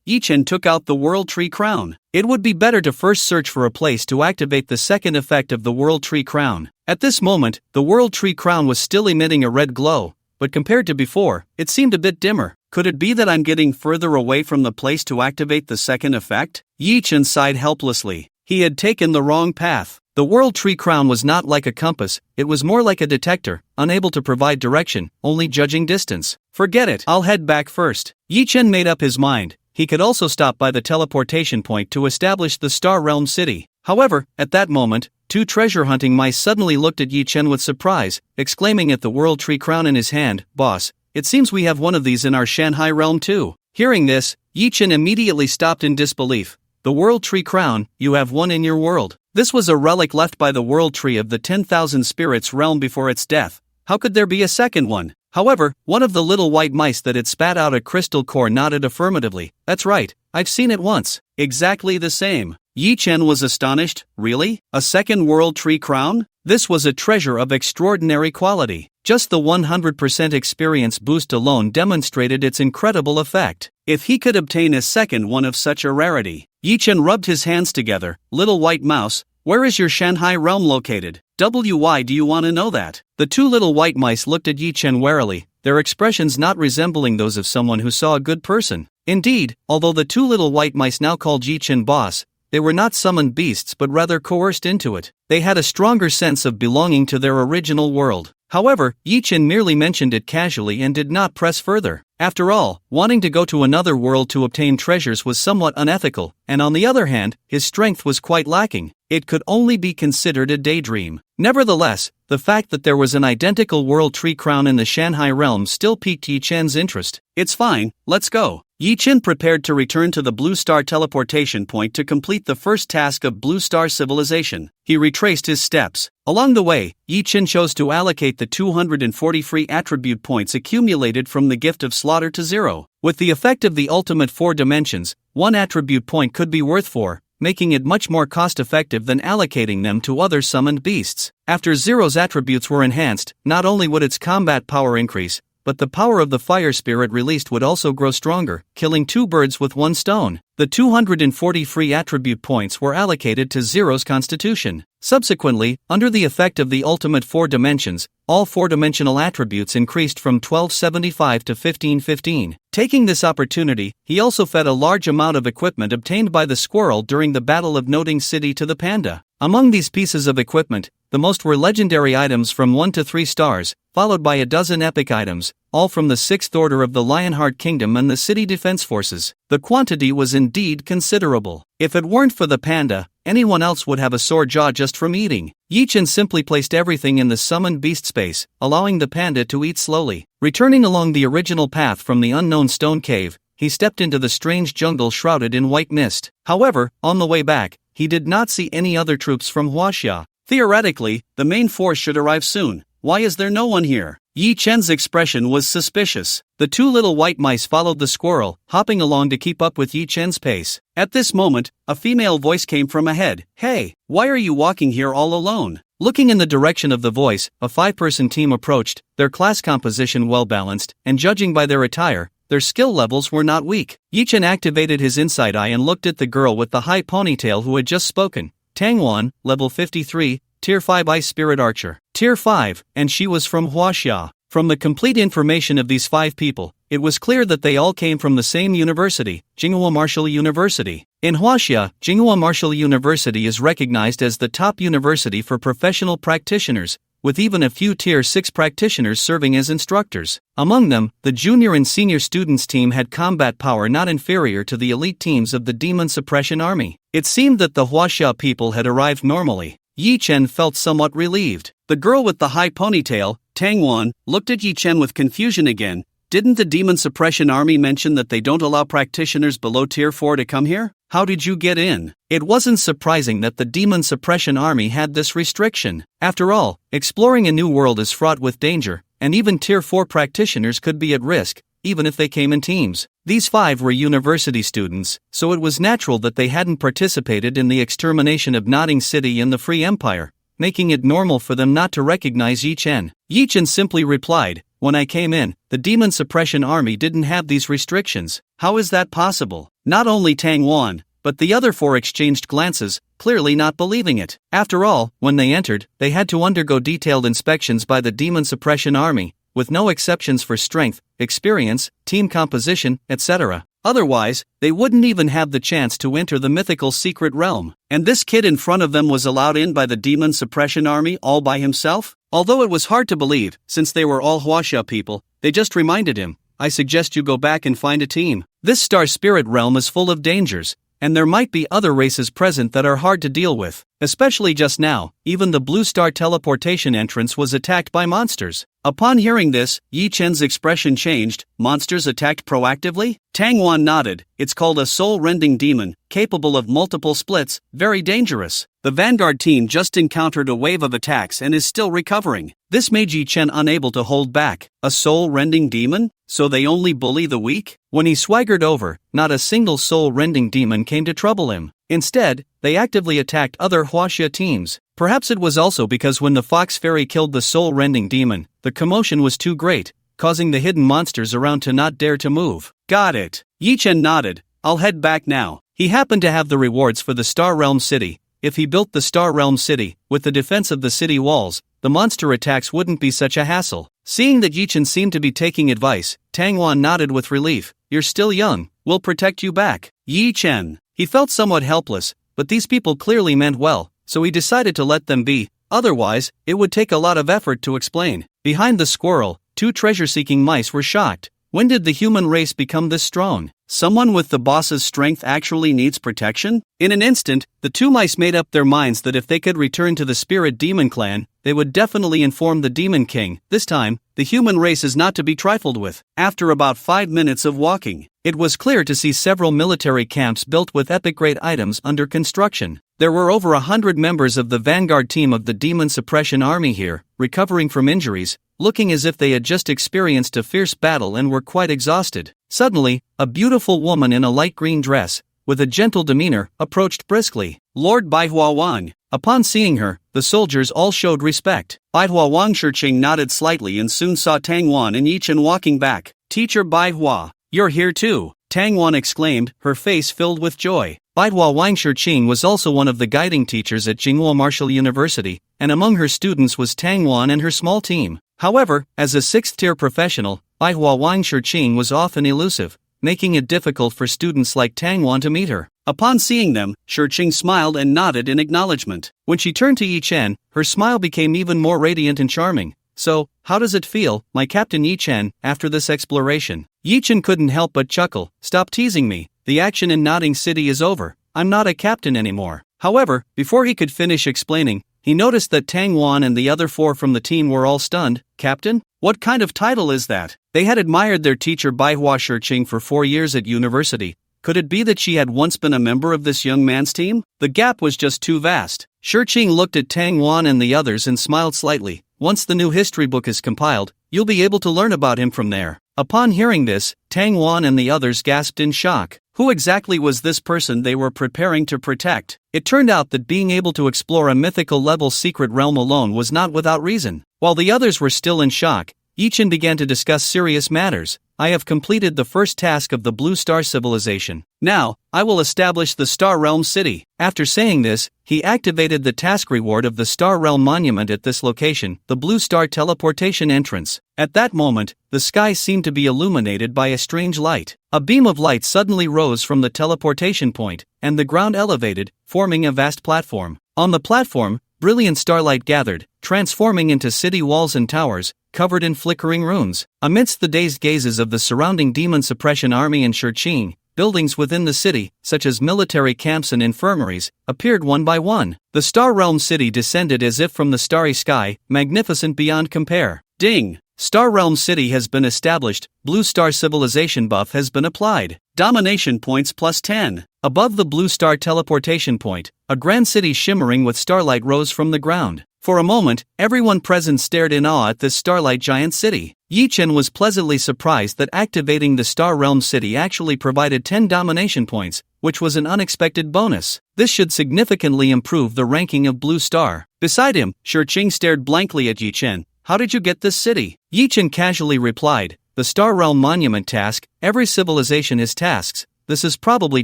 Yi-Chen took out the World Tree Crown. It would be better to first search for a place to activate the second effect of the World Tree Crown. At this moment, the World Tree Crown was still emitting a red glow, but compared to before, it seemed a bit dimmer. Could it be that I'm getting further away from the place to activate the second effect? Yi-Chen sighed helplessly. He had taken the wrong path. The World Tree Crown was not like a compass, it was more like a detector, unable to provide direction, only judging distance. Forget it, I'll head back first. Yi-Chen made up his mind. He could also stop by the teleportation point to establish the Star Realm City. However, at that moment, 2 treasure-hunting mice suddenly looked at Yi-Chen with surprise, exclaiming at the World Tree Crown in his hand, "Boss, it seems we have one of these in our Shanghai realm too." Hearing this, Yi-Chen immediately stopped in disbelief. "The World Tree Crown, you have one in your world." This was a relic left by the World Tree of the 10,000 Spirits realm before its death. How could there be a second one? However, one of the little white mice that had spat out a crystal core nodded affirmatively. "That's right, I've seen it once. Exactly the same." Yi-Chen was astonished. Really? A second World Tree Crown? This was a treasure of extraordinary quality. Just the 100% experience boost alone demonstrated its incredible effect. If he could obtain a second one of such a rarity. Yi-Chen rubbed his hands together. "Little white mouse, where is your Shanghai realm located? Why do you want to know that?" The 2 little white mice looked at Yi-Chen warily, their expressions not resembling those of someone who saw a good person. Indeed, although the 2 little white mice now called Yi-Chen boss, they were not summoned beasts but rather coerced into it. They had a stronger sense of belonging to their original world. However, Yi-Chen merely mentioned it casually and did not press further. After all, wanting to go to another world to obtain treasures was somewhat unethical, and on the other hand, his strength was quite lacking. It could only be considered a daydream. Nevertheless, the fact that there was an identical World Tree Crown in the Shanghai realm still piqued Yi-Chen's interest. "It's fine, let's go." Yi-Chen prepared to return to the Blue Star teleportation point to complete the first task of Blue Star civilization. He retraced his steps. Along the way, Yi-Chen chose to allocate the 240 free attribute points accumulated from the Gift of Slaughter to 0. With the effect of the ultimate 4 dimensions, 1 attribute point could be worth 4, making it much more cost-effective than allocating them to other summoned beasts. After Zero's attributes were enhanced, not only would its combat power increase, but the power of the fire spirit released would also grow stronger, killing 2 birds with 1 stone. The 240 free attribute points were allocated to Zero's constitution. Subsequently, under the effect of the ultimate 4 dimensions, all 4-dimensional attributes increased from 1275 to 1515. Taking this opportunity, he also fed a large amount of equipment obtained by the squirrel during the Battle of Noting City to the panda. Among these pieces of equipment, the most were legendary items from 1 to 3 stars, followed by a dozen epic items, all from the 6th Order of the Lionheart Kingdom and the City Defense Forces. The quantity was indeed considerable. If it weren't for the panda, anyone else would have a sore jaw just from eating. Yi-Chen simply placed everything in the summoned beast space, allowing the panda to eat slowly. Returning along the original path from the unknown stone cave, he stepped into the strange jungle shrouded in white mist. However, on the way back, he did not see any other troops from Huaxia. Theoretically, the main force should arrive soon. Why is there no one here? Yi-Chen's expression was suspicious. The 2 little white mice followed the squirrel, hopping along to keep up with Yi-Chen's pace. At this moment, a female voice came from ahead. "Hey, why are you walking here all alone?" Looking in the direction of the voice, a 5-person team approached, their class composition well-balanced, and judging by their attire, their skill levels were not weak. Yi-Chen activated his inside eye and looked at the girl with the high ponytail who had just spoken. Tangwan, level 53, Tier 5 Ice Spirit Archer. Tier 5, and she was from Huaxia. From the complete information of these 5 people, it was clear that they all came from the same university, Jinghua Martial University. In Huaxia, Jinghua Martial University is recognized as the top university for professional practitioners, with even a few Tier 6 practitioners serving as instructors. Among them, the junior and senior students team had combat power not inferior to the elite teams of the Demon Suppression Army. It seemed that the Huaxia people had arrived normally. Yi-Chen felt somewhat relieved. The girl with the high ponytail, Tangwan, looked at Yi-Chen with confusion again. Didn't the Demon Suppression Army mention that they don't allow practitioners below Tier 4 to come here? How did you get in? It wasn't surprising that the Demon Suppression Army had this restriction. After all, exploring a new world is fraught with danger, and even Tier 4 practitioners could be at risk, even if they came in teams. These 5 were university students, so it was natural that they hadn't participated in the extermination of Nodding City and the Free Empire, making it normal for them not to recognize Yi Chen. Yi Chen simply replied, "When I came in, the Demon Suppression Army didn't have these restrictions. How is that possible?" Not only Tang Wan, but the other 4 exchanged glances, clearly not believing it. After all, when they entered, they had to undergo detailed inspections by the Demon Suppression Army, with no exceptions for strength, experience, team composition, etc. Otherwise, they wouldn't even have the chance to enter the mythical secret realm. And this kid in front of them was allowed in by the Demon Suppression Army all by himself? Although it was hard to believe, since they were all Huaxia people, they just reminded him, "I suggest you go back and find a team. This star spirit realm is full of dangers, and there might be other races present that are hard to deal with. Especially just now, even the Blue Star teleportation entrance was attacked by monsters." Upon hearing this, Yi Chen's expression changed. "Monsters attacked proactively?" Tang Wan nodded. "It's called a soul-rending demon, capable of multiple splits, very dangerous. The Vanguard team just encountered a wave of attacks and is still recovering." This made Yi Chen unable to hold back. A soul-rending demon? So they only bully the weak? When he swaggered over, not a single soul-rending demon came to trouble him. Instead, they actively attacked other Huaxia teams. Perhaps it was also because when the Fox Fairy killed the soul-rending demon, the commotion was too great, causing the hidden monsters around to not dare to move. "Got it." Yi Chen nodded. "I'll head back now." He happened to have the rewards for the Star Realm City. If he built the Star Realm City, with the defense of the city walls, the monster attacks wouldn't be such a hassle. Seeing that Yi Chen seemed to be taking advice, Tang Wan nodded with relief. "You're still young, we'll protect you back." Yi Chen. He felt somewhat helpless, but these people clearly meant well, so he decided to let them be. Otherwise, it would take a lot of effort to explain. Behind the squirrel, 2 treasure-seeking mice were shocked. When did the human race become this strong? Someone with the boss's strength actually needs protection? In an instant, the 2 mice made up their minds that if they could return to the Spirit Demon Clan, they would definitely inform the Demon King. This time, the human race is not to be trifled with. After about 5 minutes of walking, it was clear to see several military camps built with epic-grade items under construction. There were over 100 members of the Vanguard team of the Demon Suppression Army here, recovering from injuries, looking as if they had just experienced a fierce battle and were quite exhausted. Suddenly, a beautiful woman in a light green dress, with a gentle demeanor, approached briskly. "Lord Baihua Wang." Upon seeing her, the soldiers all showed respect. Baihua Wang Shiqing nodded slightly and soon saw Tang Wan and Yi Chen walking back. "Teacher Baihua, you're here too," Tang Wan exclaimed, her face filled with joy. Baihua Wang Shiqing was also one of the guiding teachers at Jinghua Martial University, and among her students was Tang Wan and her small team. However, as a 6th-tier professional, Baihua Wang Shiqing was often elusive, making it difficult for students like Tang Wan to meet her. Upon seeing them, Shiqing smiled and nodded in acknowledgement. When she turned to Yi Chen, her smile became even more radiant and charming. "So, how does it feel, my Captain Yi Chen, after this exploration?" Yi Chen couldn't help but chuckle. "Stop teasing me. The action in Nodding City is over. I'm not a captain anymore." However, before he could finish explaining, he noticed that Tang Wan and the other 4 from the team were all stunned. "Captain? What kind of title is that?" They had admired their teacher Baihua Shiqing for 4 years at university. Could it be that she had once been a member of this young man's team? The gap was just too vast. Shiqing looked at Tang Wan and the others and smiled slightly. "Once the new history book is compiled, you'll be able to learn about him from there." Upon hearing this, Tang Wan and the others gasped in shock. Who exactly was this person they were preparing to protect? It turned out that being able to explore a mythical level secret realm alone was not without reason. While the others were still in shock, Yi Chen began to discuss serious matters. "I have completed the first task of the Blue Star civilization. Now, I will establish the Star Realm City." After saying this, he activated the task reward of the Star Realm Monument at this location, the Blue Star teleportation entrance. At that moment, the sky seemed to be illuminated by a strange light. A beam of light suddenly rose from the teleportation point, and the ground elevated, forming a vast platform. On the platform, brilliant starlight gathered, transforming into city walls and towers, covered in flickering runes. Amidst the dazed gazes of the surrounding Demon Suppression Army and Shiqing, buildings within the city, such as military camps and infirmaries, appeared one by one. The Star Realm City descended as if from the starry sky, magnificent beyond compare. Ding! Star Realm City has been established. Blue Star Civilization buff has been applied. Domination points +10. Above the blue star teleportation point, a grand city shimmering with starlight rose from the ground. For a moment, everyone present stared in awe at this starlight giant city. Yi Chen was pleasantly surprised that activating the Star Realm city actually provided 10 domination points, which was an unexpected bonus. This should significantly improve the ranking of Blue Star. Beside him, Shurqing stared blankly at Yi Chen. How did you get this city? Yi Chen casually replied, the Star Realm Monument task. Every civilization has tasks. This is probably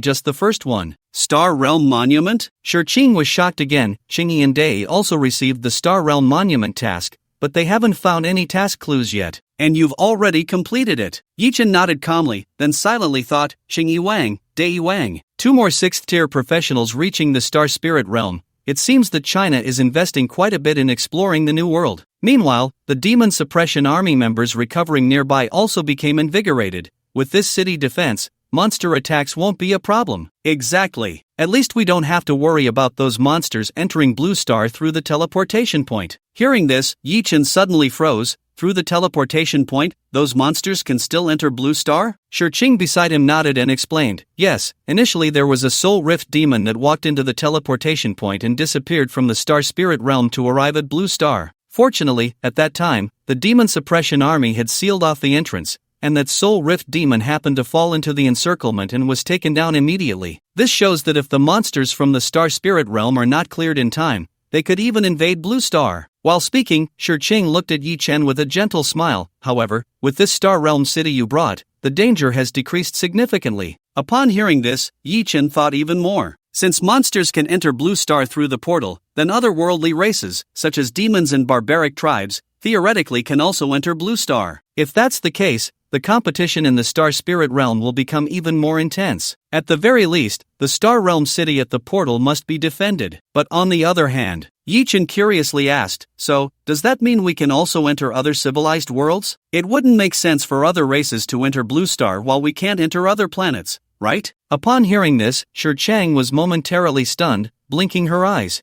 just the first one. Star Realm Monument? Shurqing was shocked again. Qingyi and Dai also received the Star Realm Monument task, but they haven't found any task clues yet. And you've already completed it. Yi Chen nodded calmly, then silently thought, Qingyi Wang, Dai Wang. 2 more 6th-tier professionals reaching the Star Spirit Realm. It seems that China is investing quite a bit in exploring the new world. Meanwhile, the Demon Suppression Army members recovering nearby also became invigorated. With this city defense, monster attacks won't be a problem. Exactly. At least we don't have to worry about those monsters entering Blue Star through the teleportation point. Hearing this, Yi Chen suddenly froze. Through the teleportation point, those monsters can still enter Blue Star? Shurqing beside him nodded and explained, yes, initially there was a Soul Rift demon that walked into the teleportation point and disappeared from the Star Spirit Realm to arrive at Blue Star. Fortunately, at that time, the Demon Suppression Army had sealed off the entrance, and that Soul Rift demon happened to fall into the encirclement and was taken down immediately. This shows that if the monsters from the Star Spirit Realm are not cleared in time, they could even invade Blue Star. While speaking, Shurqing looked at Yi Chen with a gentle smile. However, with this Star Realm city you brought, the danger has decreased significantly. Upon hearing this, Yi Chen thought even more. Since monsters can enter Blue Star through the portal, then otherworldly races, such as demons and barbaric tribes, theoretically can also enter Blue Star. If that's the case, the competition in the Star Spirit Realm will become even more intense. At the very least, the Star Realm city at the portal must be defended. But on the other hand, Yi Chen curiously asked, so, does that mean we can also enter other civilized worlds? It wouldn't make sense for other races to enter Blue Star while we can't enter other planets, right? Upon hearing this, Shurqing was momentarily stunned, blinking her eyes.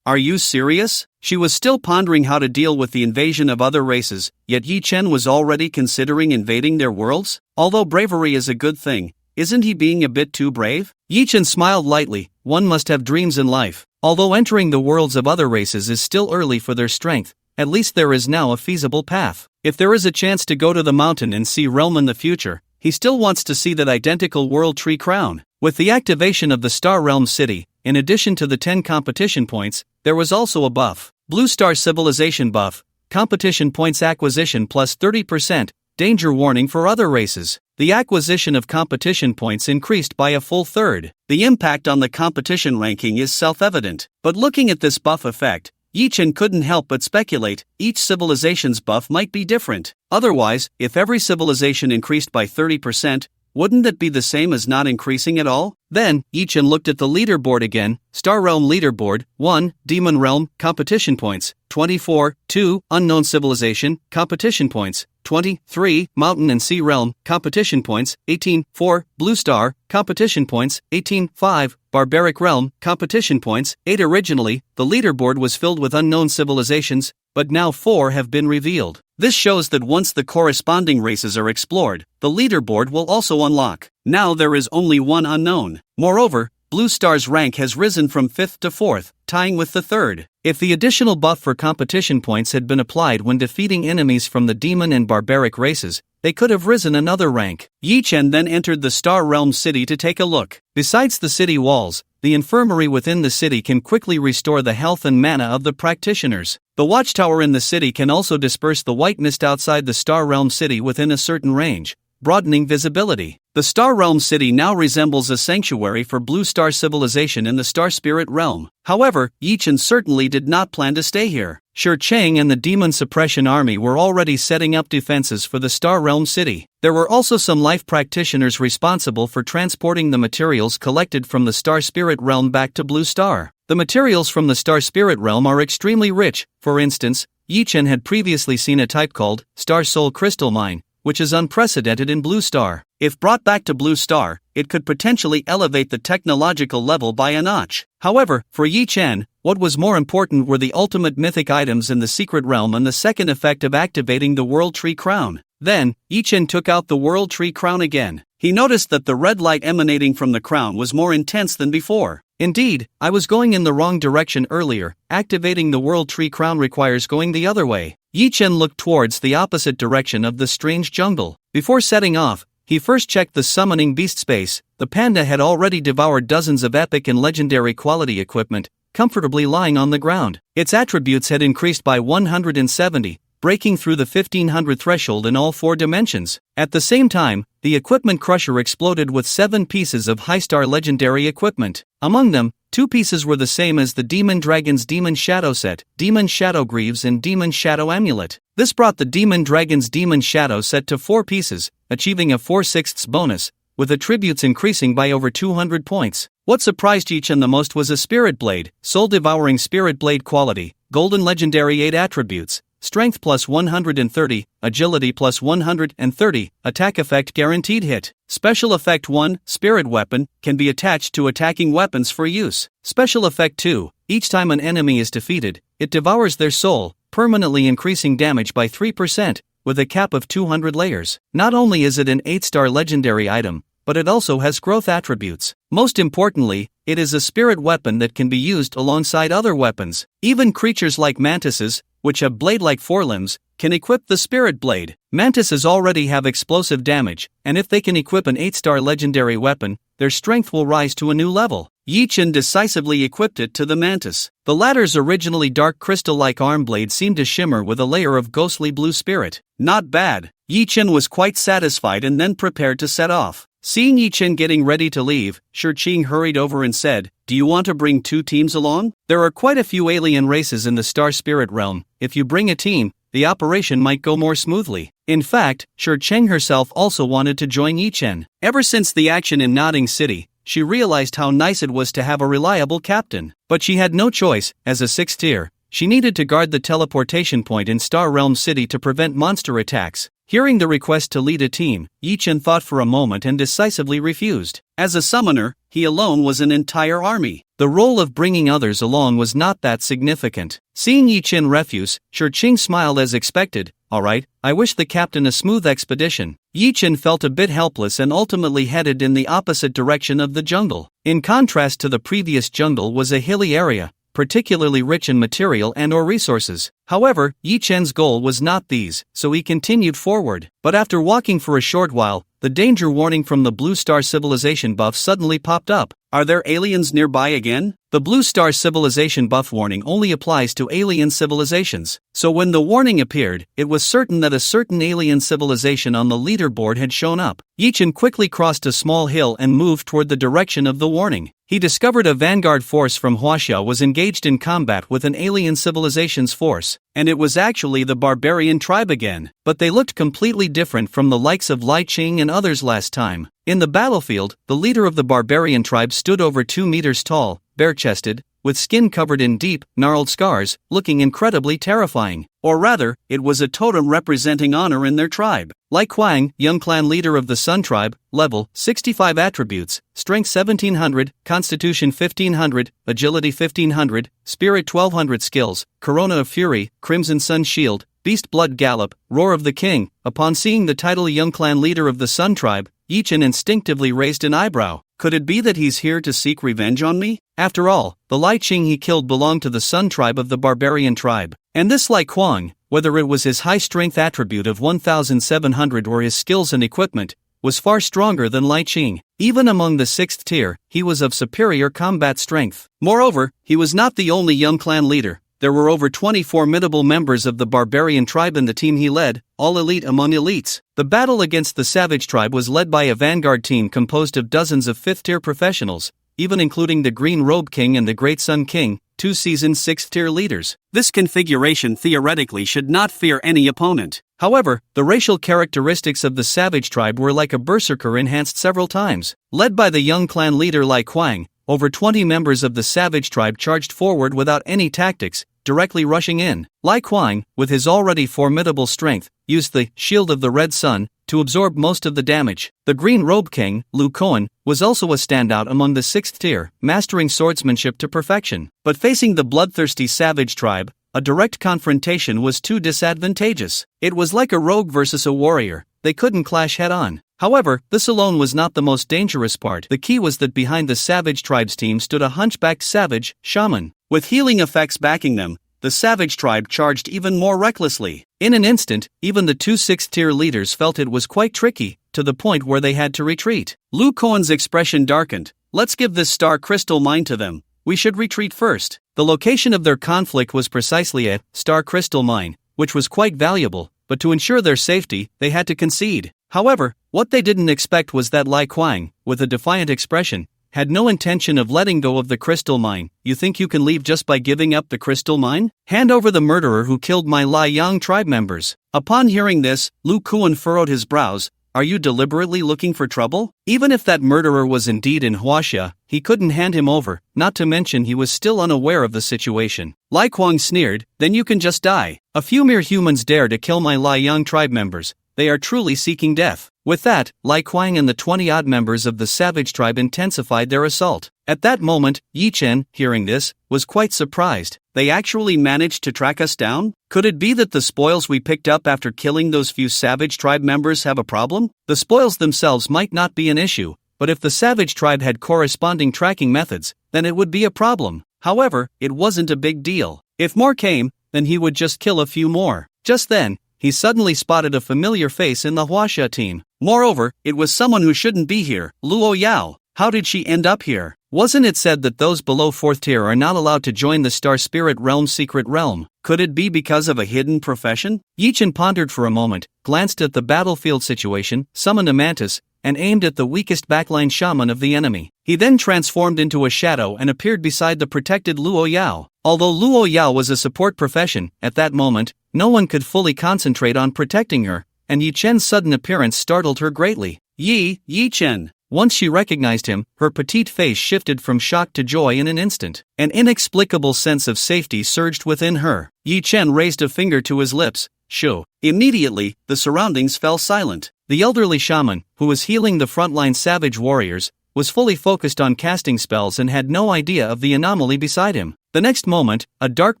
Are you serious? She was still pondering how to deal with the invasion of other races, yet Yi Chen was already considering invading their worlds? Although bravery is a good thing, isn't he being a bit too brave? Yi Chen smiled lightly. One must have dreams in life. Although entering the worlds of other races is still early for their strength, at least there is now a feasible path. If there is a chance to go to the mountain and see Realm in the future, he still wants to see that identical World Tree Crown. With the activation of the Star Realm City, in addition to the 10 competition points, there was also a buff. Blue Star Civilization buff, competition points acquisition plus 30%, danger warning for other races. The acquisition of competition points increased by a full third. The impact on the competition ranking is self-evident. But looking at this buff effect, Yi Chen couldn't help but speculate, each civilization's buff might be different. Otherwise, if every civilization increased by 30%, wouldn't it be the same as not increasing at all? Then, Yi Chen looked at the leaderboard again. Star Realm leaderboard, 1, Demon Realm, competition points, 24, 2, Unknown Civilization, competition points, 23, Mountain and Sea Realm, competition points, 18, 4, Blue Star, competition points, 18, 5, Barbaric Realm, competition points, 8. Originally, the leaderboard was filled with unknown civilizations, but now 4 have been revealed. This shows that once the corresponding races are explored, the leaderboard will also unlock. Now there is only 1 unknown. Moreover, Blue Star's rank has risen from 5th to 4th, tying with the 3rd. If the additional buff for competition points had been applied when defeating enemies from the demon and barbaric races, they could have risen another rank. Yi Chen then entered the Star Realm city to take a look. Besides the city walls, the infirmary within the city can quickly restore the health and mana of the practitioners. The watchtower in the city can also disperse the white mist outside the Star Realm city within a certain range, broadening visibility. The Star Realm city now resembles a sanctuary for Blue Star civilization in the Star Spirit Realm. However, Yi Chen certainly did not plan to stay here. Shurqing and the Demon Suppression Army were already setting up defenses for the Star Realm city. There were also some life practitioners responsible for transporting the materials collected from the Star Spirit Realm back to Blue Star. The materials from the Star Spirit Realm are extremely rich. For instance, Yi Chen had previously seen a type called Star Soul Crystal Mine, which is unprecedented in Blue Star. If brought back to Blue Star, it could potentially elevate the technological level by a notch. However, for Yi Chen, what was more important were the ultimate mythic items in the Secret Realm and the second effect of activating the World Tree Crown. Then, Yi Chen took out the World Tree Crown again. he noticed that the red light emanating from the crown was more intense than before. Indeed, I was going in the wrong direction earlier. Activating the World Tree Crown requires going the other way. Yi Chen looked towards the opposite direction of the strange jungle. Before setting off, he first checked the summoning beast space. The panda had already devoured dozens of epic and legendary quality equipment, comfortably lying on the ground. Its attributes had increased by 170, breaking through the 1500 threshold in all 4 dimensions. At the same time, the equipment crusher exploded with 7 pieces of high-star legendary equipment. Among them, 2 pieces were the same as the Demon Dragon's Demon Shadow set, Demon Shadow Greaves and Demon Shadow Amulet. This brought the Demon Dragon's Demon Shadow set to 4 pieces, achieving a 4/6 bonus, with attributes increasing by over 200 points. What surprised Yi Chen the most was a Spirit Blade, soul-devouring Spirit Blade quality, Golden Legendary 8 attributes, Strength plus 130, Agility plus 130, Attack Effect Guaranteed Hit. Special Effect 1, Spirit Weapon, can be attached to attacking weapons for use. Special Effect 2, each time an enemy is defeated, it devours their soul, permanently increasing damage by 3%, with a cap of 200 layers. Not only is it an 8-star legendary item, but it also has growth attributes. Most importantly, it is a spirit weapon that can be used alongside other weapons. Even creatures like mantises, which have blade-like forelimbs, can equip the Spirit Blade. Mantises already have explosive damage, and if they can equip an 8-star legendary weapon, their strength will rise to a new level. Yi Chen decisively equipped it to the mantis. The latter's originally dark crystal-like arm blade seemed to shimmer with a layer of ghostly blue spirit. Not bad. Yi Chen was quite satisfied and then prepared to set off. Seeing Yi Chen getting ready to leave, Shi hurried over and said, "Do you want to bring 2 teams along? There are quite a few alien races in the Star Spirit realm. If you bring a team, the operation might go more smoothly." In fact, Shi herself also wanted to join Yi Chen. Ever since the action in Nodding City, she realized how nice it was to have a reliable captain. But she had no choice. As a 6th tier, she needed to guard the teleportation point in Star Realm City to prevent monster attacks. Hearing the request to lead a team, Yi Chen thought for a moment and decisively refused. As a summoner, he alone was an entire army. The role of bringing others along was not that significant. Seeing Yi Chen refuse, Shi smiled as expected. "Alright, I wish the captain a smooth expedition." Yi Chen felt a bit helpless and ultimately headed in the opposite direction of the jungle. In contrast to the previous jungle was a hilly area, particularly rich in material and/or resources. However, Yi Chen's goal was not these, so he continued forward. But after walking for a short while, the danger warning from the Blue Star Civilization buff suddenly popped up. "Are there aliens nearby again?" The Blue Star Civilization buff warning only applies to alien civilizations. So when the warning appeared, it was certain that a certain alien civilization on the leaderboard had shown up. Yi Chen quickly crossed a small hill and moved toward the direction of the warning. He discovered a vanguard force from Huaxia was engaged in combat with an alien civilization's force, and it was actually the barbarian tribe again. But they looked completely different from the likes of Lai Qing and others last time. In the battlefield, the leader of the barbarian tribe stood over 2 meters tall, bare-chested, with skin covered in deep, gnarled scars, looking incredibly terrifying. Or rather, it was a totem representing honor in their tribe. Lai Quang, young clan leader of the Sun Tribe, level, 65 attributes, strength 1700, constitution 1500, agility 1500, spirit 1200 skills, corona of fury, crimson sun shield, beast blood gallop, roar of the king. Upon seeing the title young clan leader of the Sun Tribe, Yi Chen instinctively raised an eyebrow. Could it be that he's here to seek revenge on me? After all, the Lai Qing he killed belonged to the Sun Tribe of the barbarian tribe. And this Lai Quang, whether it was his high strength attribute of 1700 or his skills and equipment, was far stronger than Lai Qing. Even among the 6th tier, he was of superior combat strength. Moreover, he was not the only young clan leader. There were over 20 formidable members of the barbarian tribe in the team he led, all elite among elites. The battle against the savage tribe was led by a vanguard team composed of dozens of 5th-tier professionals, even including the Green Robe King and the Great Sun King, 2 seasoned 6th-tier leaders. This configuration theoretically should not fear any opponent. However, the racial characteristics of the savage tribe were like a berserker enhanced several times. Led by the young clan leader Lai Quang, over 20 members of the savage tribe charged forward without any tactics, directly rushing in. Lai Quang, with his already formidable strength, used the Shield of the Red Sun to absorb most of the damage. The Green Robe King, Lu Koan, was also a standout among the 6th tier, mastering swordsmanship to perfection. But facing the bloodthirsty savage tribe, a direct confrontation was too disadvantageous. It was like a rogue versus a warrior. They couldn't clash head-on. However, this alone was not the most dangerous part. The key was that behind the Savage Tribe's team stood a hunchbacked savage, shaman. With healing effects backing them, the Savage Tribe charged even more recklessly. In an instant, even the two 6th-tier leaders felt it was quite tricky, to the point where they had to retreat. Lu Koan's expression darkened. Let's give this star crystal mine to them. We should retreat first. The location of their conflict was precisely a star crystal mine, which was quite valuable, but to ensure their safety, they had to concede. However, what they didn't expect was that Lai Kuang, with a defiant expression, had no intention of letting go of the crystal mine. You think you can leave just by giving up the crystal mine? Hand over the murderer who killed my Lai Yang tribe members. Upon hearing this, Lu Kuan furrowed his brows. Are you deliberately looking for trouble? Even if that murderer was indeed in Huaxia, he couldn't hand him over, not to mention he was still unaware of the situation. Lai Kuang sneered, then you can just die. A few mere humans dare to kill my Lai Yang tribe members. They are truly seeking death. With that, Lai Kuang and the 20-odd members of the Savage Tribe intensified their assault. At that moment, Yi Chen, hearing this, was quite surprised. They actually managed to track us down? Could it be that the spoils we picked up after killing those few Savage Tribe members have a problem? The spoils themselves might not be an issue, but if the Savage Tribe had corresponding tracking methods, then it would be a problem. However, it wasn't a big deal. If more came, then he would just kill a few more. Just then, he suddenly spotted a familiar face in the Huaxia team. Moreover, it was someone who shouldn't be here, Luo Yao. How did she end up here? Wasn't it said that those below 4th tier are not allowed to join the Star Spirit Realm's secret realm? Could it be because of a hidden profession? Yi Chen pondered for a moment, glanced at the battlefield situation, summoned a mantis, and aimed at the weakest backline shaman of the enemy. He then transformed into a shadow and appeared beside the protected Luo Yao. Although Luo Yao was a support profession, at that moment, no one could fully concentrate on protecting her, and Yi Chen's sudden appearance startled her greatly. Yi Chen. Once she recognized him, her petite face shifted from shock to joy in an instant. An inexplicable sense of safety surged within her. Yi Chen raised a finger to his lips. Shoo. Immediately, the surroundings fell silent. The elderly shaman, who was healing the frontline savage warriors, was fully focused on casting spells and had no idea of the anomaly beside him. The next moment, a dark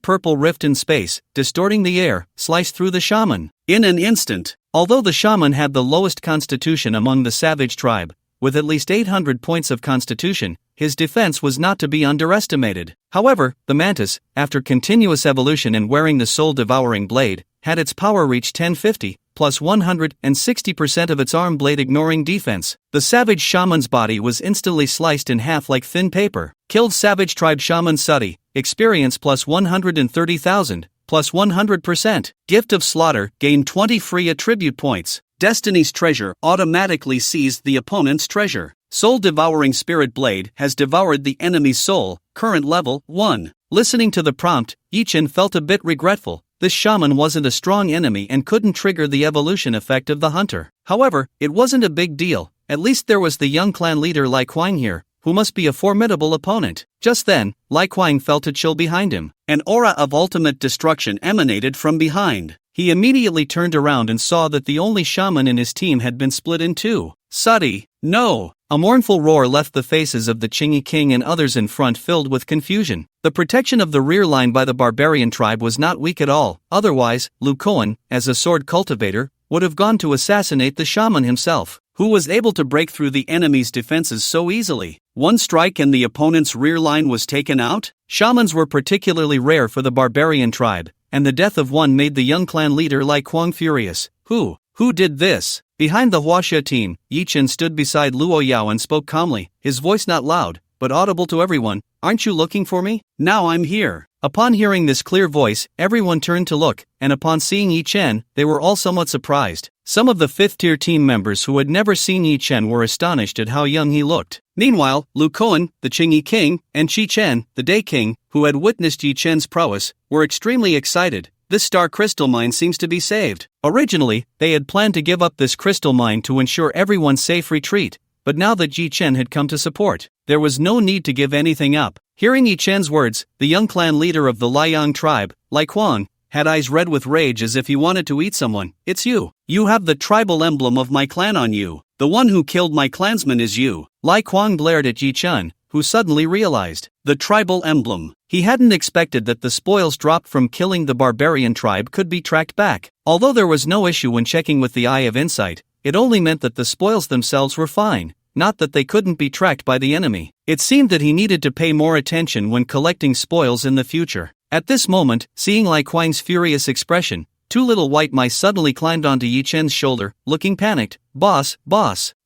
purple rift in space, distorting the air, sliced through the shaman. In an instant, although the shaman had the lowest constitution among the Savage Tribe, with at least 800 points of constitution, his defense was not to be underestimated. However, the mantis, after continuous evolution and wearing the soul-devouring blade, had its power reach 1050, plus 160% of its arm blade ignoring defense. The savage shaman's body was instantly sliced in half like thin paper. Killed Savage Tribe Shaman Sati, experience plus 130,000, plus 100%. Gift of Slaughter, gain 20 free attribute points. Destiny's Treasure automatically seized the opponent's treasure. Soul-devouring spirit blade has devoured the enemy's soul, current level 1. Listening to the prompt, Yi Chen felt a bit regretful. This shaman wasn't a strong enemy and couldn't trigger the evolution effect of the hunter. However, it wasn't a big deal. At least there was the young clan leader Lai Kuang here, who must be a formidable opponent. Just then, Lai Kuang felt a chill behind him. An aura of ultimate destruction emanated from behind. He immediately turned around and saw that the only shaman in his team had been split in two. Sati, no! A mournful roar left the faces of the Qingyi king and others in front filled with confusion. The protection of the rear line by the barbarian tribe was not weak at all, otherwise, Lu Koan, as a sword cultivator, would have gone to assassinate the shaman himself, who was able to break through the enemy's defenses so easily. One strike and the opponent's rear line was taken out? Shamans were particularly rare for the barbarian tribe, and the death of one made the young clan leader Lai Kuang furious. Who did this? Behind the Huaxia team, Yi Chen stood beside Luo Yao and spoke calmly, his voice not loud, but audible to everyone. Aren't you looking for me? Now I'm here. Upon hearing this clear voice, everyone turned to look, and upon seeing Yi Chen, they were all somewhat surprised. Some of the 5th-tier team members who had never seen Yi Chen were astonished at how young he looked. Meanwhile, Lu Koan, the Qingyi king, and Qi Chen, the Day king, who had witnessed Yi Chen's prowess, were extremely excited. This star crystal mine seems to be saved. Originally, they had planned to give up this crystal mine to ensure everyone's safe retreat, but now that Yi Chen had come to support, there was no need to give anything up. Hearing Yi Chen's words, the young clan leader of the Liang tribe, Lai Kuang, had eyes red with rage as if he wanted to eat someone. It's you. You have the tribal emblem of my clan on you. The one who killed my clansman is you. Lai Kuang glared at Yi Chen, who suddenly realized the tribal emblem. He hadn't expected that the spoils dropped from killing the barbarian tribe could be tracked back. Although there was no issue when checking with the Eye of Insight, it only meant that the spoils themselves were fine, not that they couldn't be tracked by the enemy. It seemed that he needed to pay more attention when collecting spoils in the future. At this moment, seeing Lai Kuang's furious expression, two little white mice suddenly climbed onto Yi Chen's shoulder, looking panicked. Boss,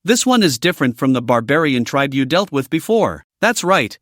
this one is different from the barbarian tribe you dealt with before. That's right.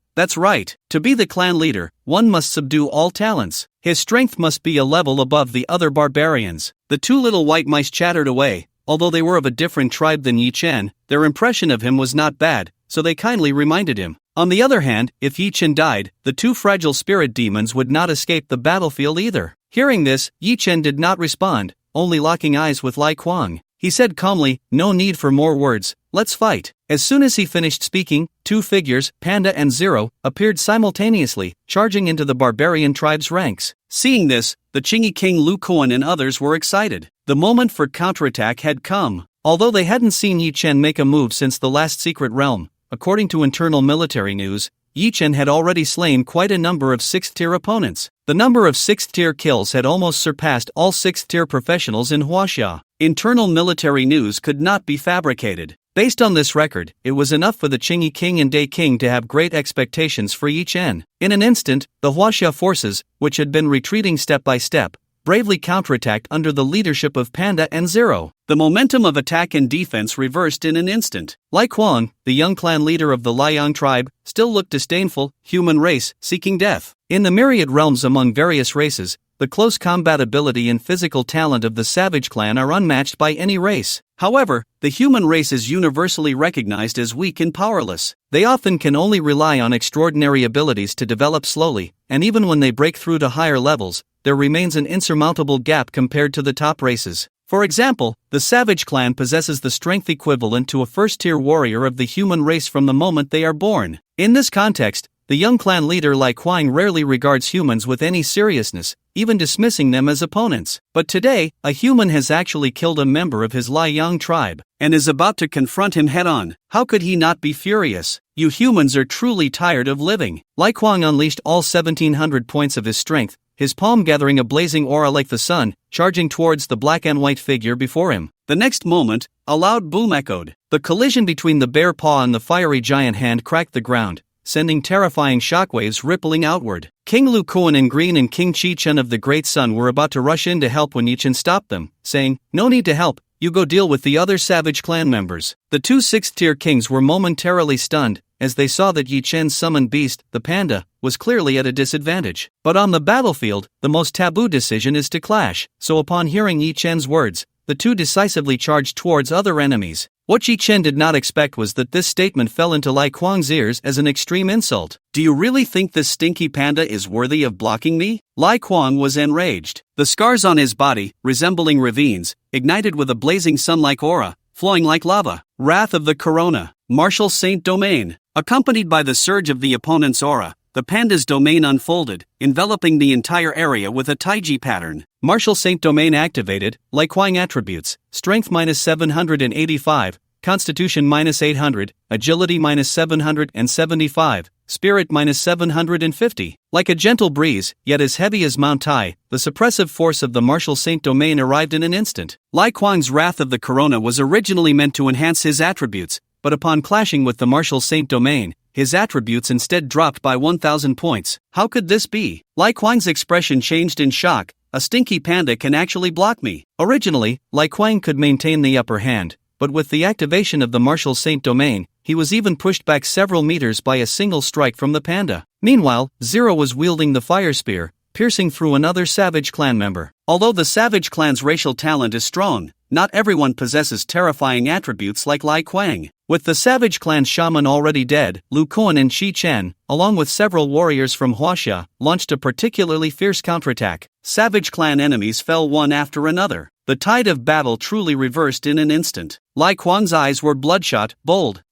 To be the clan leader, one must subdue all talents. His strength must be a level above the other barbarians. The two little white mice chattered away. Although they were of a different tribe than Yi Chen, their impression of him was not bad, so they kindly reminded him. On the other hand, if Yi Chen died, the two fragile spirit demons would not escape the battlefield either. Hearing this, Yi Chen did not respond, only locking eyes with Lai Kuang. He said calmly, "No need for more words, let's fight." As soon as he finished speaking, two figures, Panda and Zero, appeared simultaneously, charging into the barbarian tribe's ranks. Seeing this, the Chingy King Lu Kuan and others were excited. The moment for counterattack had come. Although they hadn't seen Yi Chen make a move since the last secret realm, according to internal military news, Yi Chen had already slain quite a number of 6th-tier opponents. The number of 6th-tier kills had almost surpassed all 6th-tier professionals in Huaxia. Internal military news could not be fabricated. Based on this record, it was enough for the Chingy King and Day King to have great expectations for Yi Chen. In an instant, the Huaxia forces, which had been retreating step by step, bravely counterattacked under the leadership of Panda and Zero. The momentum of attack and defense reversed in an instant. Lai Kuang, the young clan leader of the Liang tribe, still looked disdainful, human race, seeking death. In the myriad realms among various races, the close combat ability and physical talent of the Savage clan are unmatched by any race. However, the human race is universally recognized as weak and powerless. They often can only rely on extraordinary abilities to develop slowly, and even when they break through to higher levels, there remains an insurmountable gap compared to the top races. For example, the Savage clan possesses the strength equivalent to a first-tier warrior of the human race from the moment they are born. In this context, the young clan leader Lai Kuang rarely regards humans with any seriousness, even dismissing them as opponents. But today, a human has actually killed a member of his Liang tribe, and is about to confront him head-on. How could he not be furious? You humans are truly tired of living. Lai Kuang unleashed all 1700 points of his strength, his palm gathering a blazing aura like the sun, charging towards the black and white figure before him. The next moment, a loud boom echoed. The collision between the bare paw and the fiery giant hand cracked the ground, sending terrifying shockwaves rippling outward. King Lu Kuan in green and King Chi Chen of the Great Sun were about to rush in to help when Yi Chen stopped them, saying, "No need to help, you go deal with the other Savage clan members." The two 6th-tier kings were momentarily stunned, as they saw that Yi Chen's summoned beast, the panda, was clearly at a disadvantage. But on the battlefield, the most taboo decision is to clash, so upon hearing Yi Chen's words, the two decisively charged towards other enemies. What Yi Chen did not expect was that this statement fell into Lai Kuang's ears as an extreme insult. "Do you really think this stinky panda is worthy of blocking me?" Lai Kuang was enraged. The scars on his body, resembling ravines, ignited with a blazing sun-like aura, flowing like lava. Wrath of the Corona, Martial Saint Domain. Accompanied by the surge of the opponent's aura, the panda's domain unfolded, enveloping the entire area with a taiji pattern. Martial Saint Domain activated. Lai Kuang attributes: Strength -785, Constitution -800, Agility -775, Spirit -750. Like a gentle breeze, yet as heavy as Mount Tai, the suppressive force of the Martial Saint Domain arrived in an instant. Lai Kuang's Wrath of the Corona was originally meant to enhance his attributes, but upon clashing with the Martial Saint Domain, his attributes instead dropped by 1000 points. How could this be? Lai Kuang's expression changed in shock. A stinky panda can actually block me. Originally, Lai Kuang could maintain the upper hand, but with the activation of the Martial Saint Domain, he was even pushed back several meters by a single strike from the panda. Meanwhile, Zero was wielding the fire spear, piercing through another Savage clan member. Although the Savage clan's racial talent is strong, not everyone possesses terrifying attributes like Lai Kuang. With the Savage clan shaman already dead, Lu Kuan and Chi Chen, along with several warriors from Huaxia, launched a particularly fierce counterattack. Savage clan enemies fell one after another. The tide of battle truly reversed in an instant. Lai Kuang's eyes were bloodshot. Bold.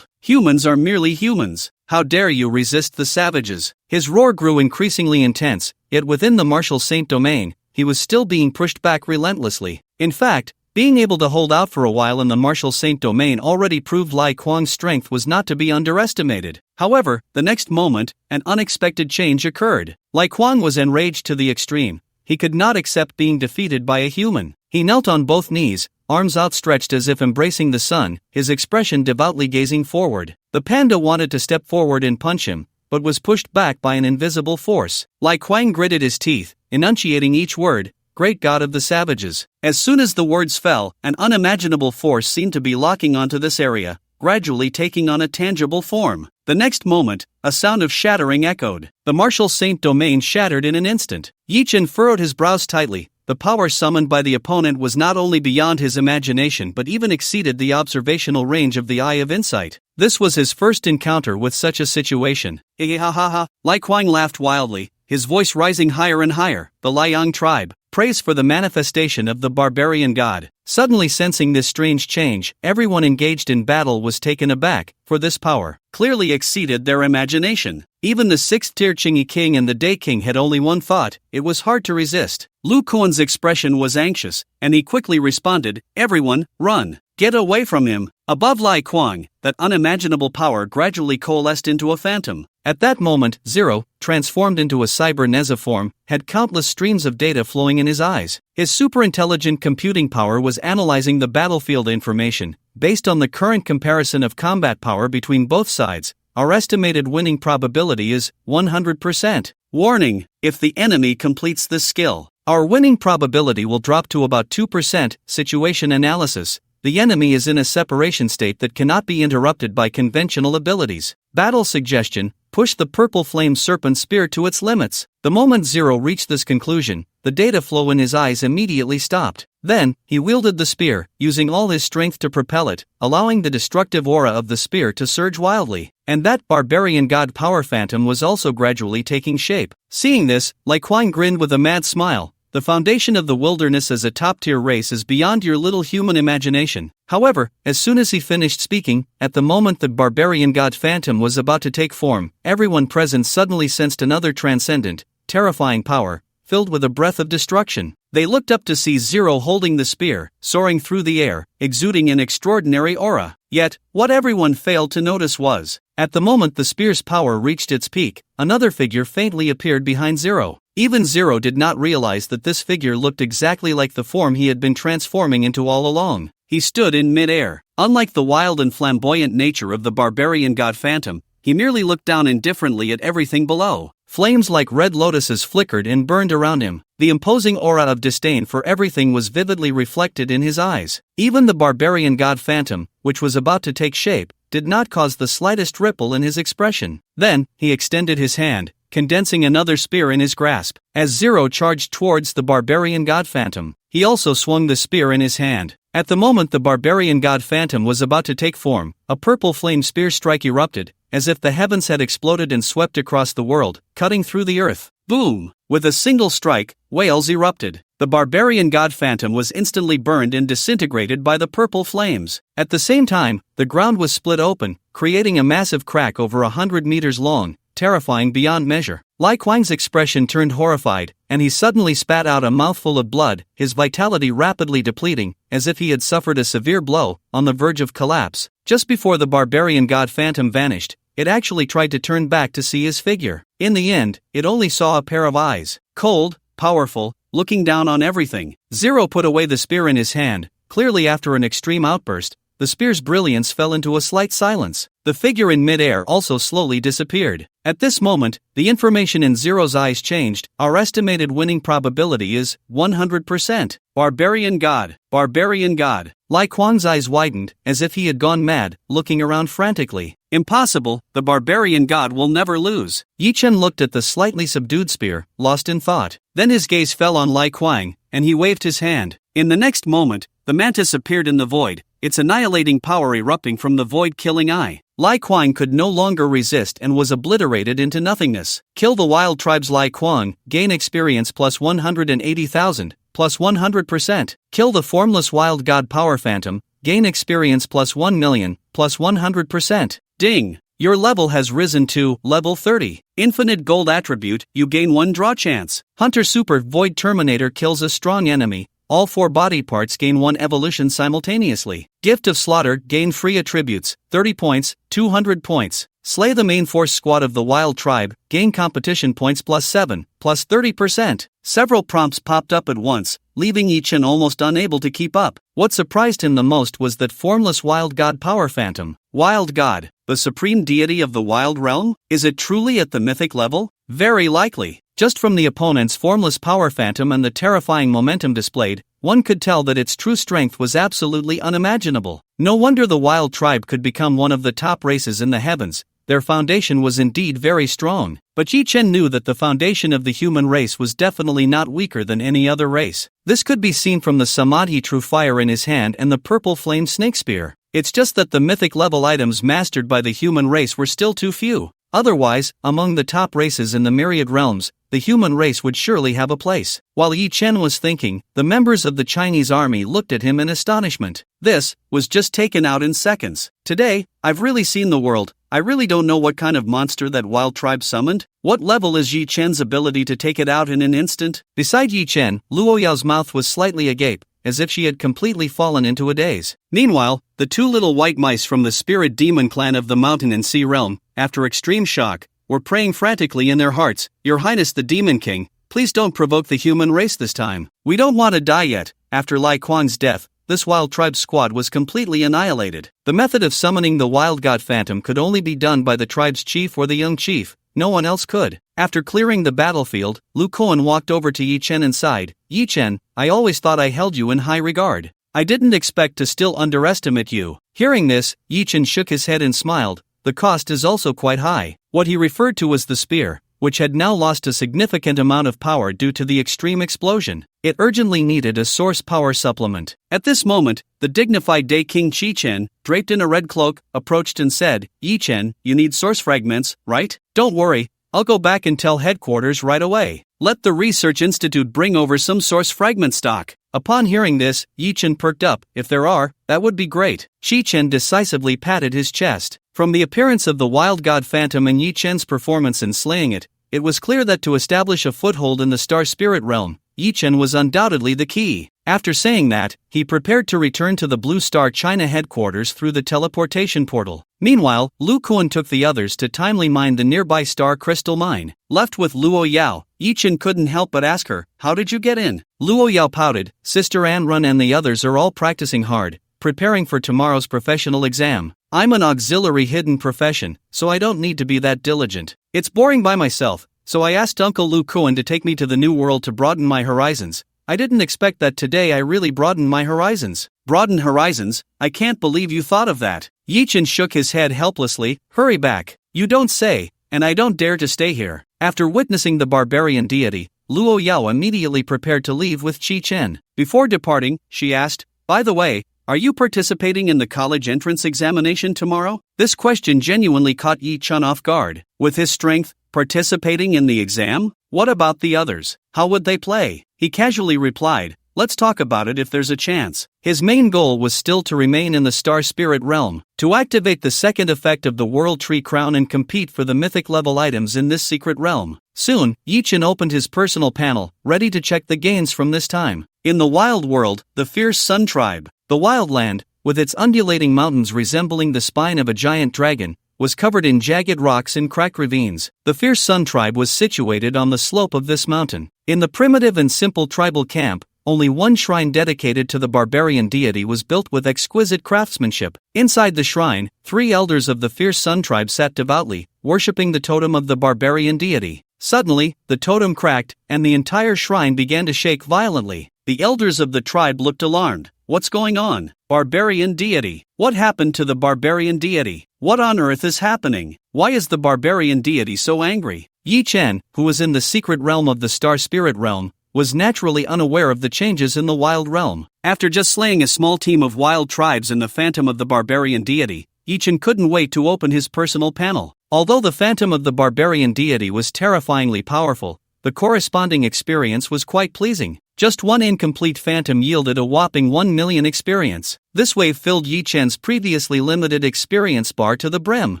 Humans are merely humans. How dare you resist the savages? His roar grew increasingly intense, yet within the Martial Saint Domain, he was still being pushed back relentlessly. In fact, being able to hold out for a while in the Martial Saint Domain already proved Lai Kuang's strength was not to be underestimated. However, the next moment, an unexpected change occurred. Lai Kuang was enraged to the extreme. He could not accept being defeated by a human. He knelt on both knees, arms outstretched as if embracing the sun, his expression devoutly gazing forward. The panda wanted to step forward and punch him, but was pushed back by an invisible force. Lai Kuang gritted his teeth, enunciating each word, "Great God of the savages." As soon as the words fell, an unimaginable force seemed to be locking onto this area, gradually taking on a tangible form. The next moment, a sound of shattering echoed. The martial saint domain shattered in an instant. Yi Chen furrowed his brows tightly. The power summoned by the opponent was not only beyond his imagination but even exceeded the observational range of the Eye of Insight. This was his first encounter with such a situation. Ha ha ha! Lai Kuang laughed wildly, his voice rising higher and higher. The Liang tribe, praise for the manifestation of the barbarian god. Suddenly sensing this strange change, everyone engaged in battle was taken aback, for this power clearly exceeded their imagination. Even the 6th-tier Qingyi king and the Day king had only one thought: it was hard to resist. Lu Kuan's expression was anxious, and he quickly responded, "Everyone, run! Get away from him!" Above Lai Kuang, that unimaginable power gradually coalesced into a phantom. At that moment, Zero, transformed into a cyber-Neziform, had countless streams of data flowing in his eyes. His superintelligent computing power was analyzing the battlefield information. Based on the current comparison of combat power between both sides, our estimated winning probability is 100%. Warning: if the enemy completes this skill, our winning probability will drop to about 2%. Situation analysis: the enemy is in a separation state that cannot be interrupted by conventional abilities. Battle suggestion: push the purple flame serpent spear to its limits. The moment Zero reached this conclusion, the data flow in his eyes immediately stopped. Then, he wielded the spear, using all his strength to propel it, allowing the destructive aura of the spear to surge wildly. And that barbarian god power phantom was also gradually taking shape. Seeing this, Lai Kuang grinned with a mad smile. The foundation of the wilderness as a top-tier race is beyond your little human imagination. However, as soon as he finished speaking, at the moment the barbarian god phantom was about to take form, everyone present suddenly sensed another transcendent, terrifying power, filled with a breath of destruction. They looked up to see Zero holding the spear, soaring through the air, exuding an extraordinary aura. Yet, what everyone failed to notice was, at the moment the spear's power reached its peak, another figure faintly appeared behind Zero. Even Zero did not realize that this figure looked exactly like the form he had been transforming into all along. He stood in mid-air. Unlike the wild and flamboyant nature of the barbarian god phantom, he merely looked down indifferently at everything below. Flames like red lotuses flickered and burned around him. The imposing aura of disdain for everything was vividly reflected in his eyes. Even the barbarian god phantom, which was about to take shape, did not cause the slightest ripple in his expression. Then, he extended his hand, condensing another spear in his grasp. As Zero charged towards the barbarian god phantom, he also swung the spear in his hand. At the moment the barbarian god phantom was about to take form, a purple flame spear strike erupted, as if the heavens had exploded and swept across the world, cutting through the earth. Boom! With a single strike, whales erupted. The barbarian god phantom was instantly burned and disintegrated by the purple flames. At the same time, the ground was split open, creating a massive crack over 100 meters long, terrifying beyond measure. Lai Kuang's expression turned horrified, and he suddenly spat out a mouthful of blood, his vitality rapidly depleting, as if he had suffered a severe blow, on the verge of collapse. Just before the barbarian god phantom vanished, it actually tried to turn back to see his figure. In the end, it only saw a pair of eyes, cold, powerful, looking down on everything. Zero put away the spear in his hand. Clearly after an extreme outburst, the spear's brilliance fell into a slight silence. The figure in mid-air also slowly disappeared. At this moment, the information in Zero's eyes changed. Our estimated winning probability is 100%. Barbarian god. Barbarian god. Lai Kuang's eyes widened, as if he had gone mad, looking around frantically. Impossible, the barbarian god will never lose. Yi Chen looked at the slightly subdued spear, lost in thought. Then his gaze fell on Lai Kuang, and he waved his hand. In the next moment, the mantis appeared in the void, its annihilating power erupting from the void-killing eye. Lai Kuang could no longer resist and was obliterated into nothingness. Kill the wild tribes. Lai Kuang, gain experience plus 180,000, plus 100%. Kill the formless wild god power phantom, gain experience plus 1 million, plus 100%. Ding! Your level has risen to level 30. Infinite gold attribute, you gain 1 draw chance. Hunter Super Void Terminator kills a strong enemy. All 4 body parts gain 1 evolution simultaneously. Gift of Slaughter, gain free attributes, 30 points, 200 points. Slay the main force squad of the wild tribe, gain competition points +7, +30%. Several prompts popped up at once, leaving Yi-Chen almost unable to keep up. What surprised him the most was that formless wild god power phantom. Wild god, the supreme deity of the wild realm? Is it truly at the mythic level? Very likely. Just from the opponent's formless power phantom and the terrifying momentum displayed, one could tell that its true strength was absolutely unimaginable. No wonder the wild tribe could become one of the top races in the heavens. Their foundation was indeed very strong. But Yi-Chen knew that the foundation of the human race was definitely not weaker than any other race. This could be seen from the Samadhi true fire in his hand and the purple flame snake spear. It's just that the mythic level items mastered by the human race were still too few. Otherwise, among the top races in the myriad realms, the human race would surely have a place. While Yi-Chen was thinking, the members of the Chinese army looked at him in astonishment. This was just taken out in seconds. Today, I've really seen the world. I really don't know what kind of monster that wild tribe summoned. What level is Yi-Chen's ability to take it out in an instant? Beside Yi-Chen, Luo Yao's mouth was slightly agape, as if she had completely fallen into a daze. Meanwhile, the two little white mice from the spirit demon clan of the mountain and sea realm, after extreme shock, were praying frantically in their hearts, "Your Highness the Demon King, please don't provoke the human race this time. We don't want to die yet." After Lai Kuang's death, this wild tribe squad was completely annihilated. The method of summoning the wild god phantom could only be done by the tribe's chief or the young chief. No one else could. After clearing the battlefield, Lu Kuan walked over to Yi-Chen and sighed. "Yi-Chen, I always thought I held you in high regard. I didn't expect to still underestimate you." Hearing this, Yi-Chen shook his head and smiled. The cost is also quite high. What he referred to was the spear, which had now lost a significant amount of power due to the extreme explosion. It urgently needed a source power supplement. At this moment, the dignified Day King Chi-Chen, draped in a red cloak, approached and said, "Yi-Chen, you need source fragments, right? Don't worry, I'll go back and tell headquarters right away. Let the Research Institute bring over some source fragment stock." Upon hearing this, Yi-Chen perked up. "If there are, that would be great." Chi-Chen decisively patted his chest. From the appearance of the wild god phantom and Yi-Chen's performance in slaying it, it was clear that to establish a foothold in the star spirit realm, Yi-Chen was undoubtedly the key. After saying that, he prepared to return to the Blue Star China headquarters through the teleportation portal. Meanwhile, Lu Kuan took the others to timely mine the nearby star crystal mine. Left with Luo Yao, Yi-Chen couldn't help but ask her, "How did you get in?" Luo Yao pouted. "Sister An Run and the others are all practicing hard, preparing for tomorrow's professional exam. I'm an auxiliary hidden profession, so I don't need to be that diligent. It's boring by myself, so I asked Uncle Lu Kuan to take me to the new world to broaden my horizons. I didn't expect that today I really broadened my horizons." "Broaden horizons? I can't believe you thought of that." Yi-Chen shook his head helplessly. "Hurry back. You don't say, and I don't dare to stay here." After witnessing the barbarian deity, Luo Yao immediately prepared to leave with Chi-Chen. Before departing, she asked, "By the way, are you participating in the college entrance examination tomorrow?" This question genuinely caught Yi-Chen off guard. With his strength, participating in the exam? What about the others? How would they play? He casually replied, "Let's talk about it if there's a chance." His main goal was still to remain in the star spirit realm, to activate the second effect of the World Tree Crown and compete for the mythic level items in this secret realm. Soon, Yi-Chen opened his personal panel, ready to check the gains from this time. In the wild world, the fierce Sun Tribe, the wild land, with its undulating mountains resembling the spine of a giant dragon, was covered in jagged rocks and cracked ravines. The fierce Sun Tribe was situated on the slope of this mountain. In the primitive and simple tribal camp, only one shrine dedicated to the barbarian deity was built with exquisite craftsmanship. Inside the shrine, 3 elders of the fierce Sun Tribe sat devoutly, worshipping the totem of the barbarian deity. Suddenly, the totem cracked, and the entire shrine began to shake violently. The elders of the tribe looked alarmed. "What's going on? Barbarian deity? What happened to the barbarian deity? What on earth is happening? Why is the barbarian deity so angry?" Yi-Chen, who was in the secret realm of the star spirit realm, was naturally unaware of the changes in the wild realm. After just slaying a small team of wild tribes and the phantom of the barbarian deity, Yi-Chen couldn't wait to open his personal panel. Although the phantom of the barbarian deity was terrifyingly powerful, the corresponding experience was quite pleasing. Just one incomplete phantom yielded a whopping 1 million experience. This wave filled Yi-Chen's previously limited experience bar to the brim.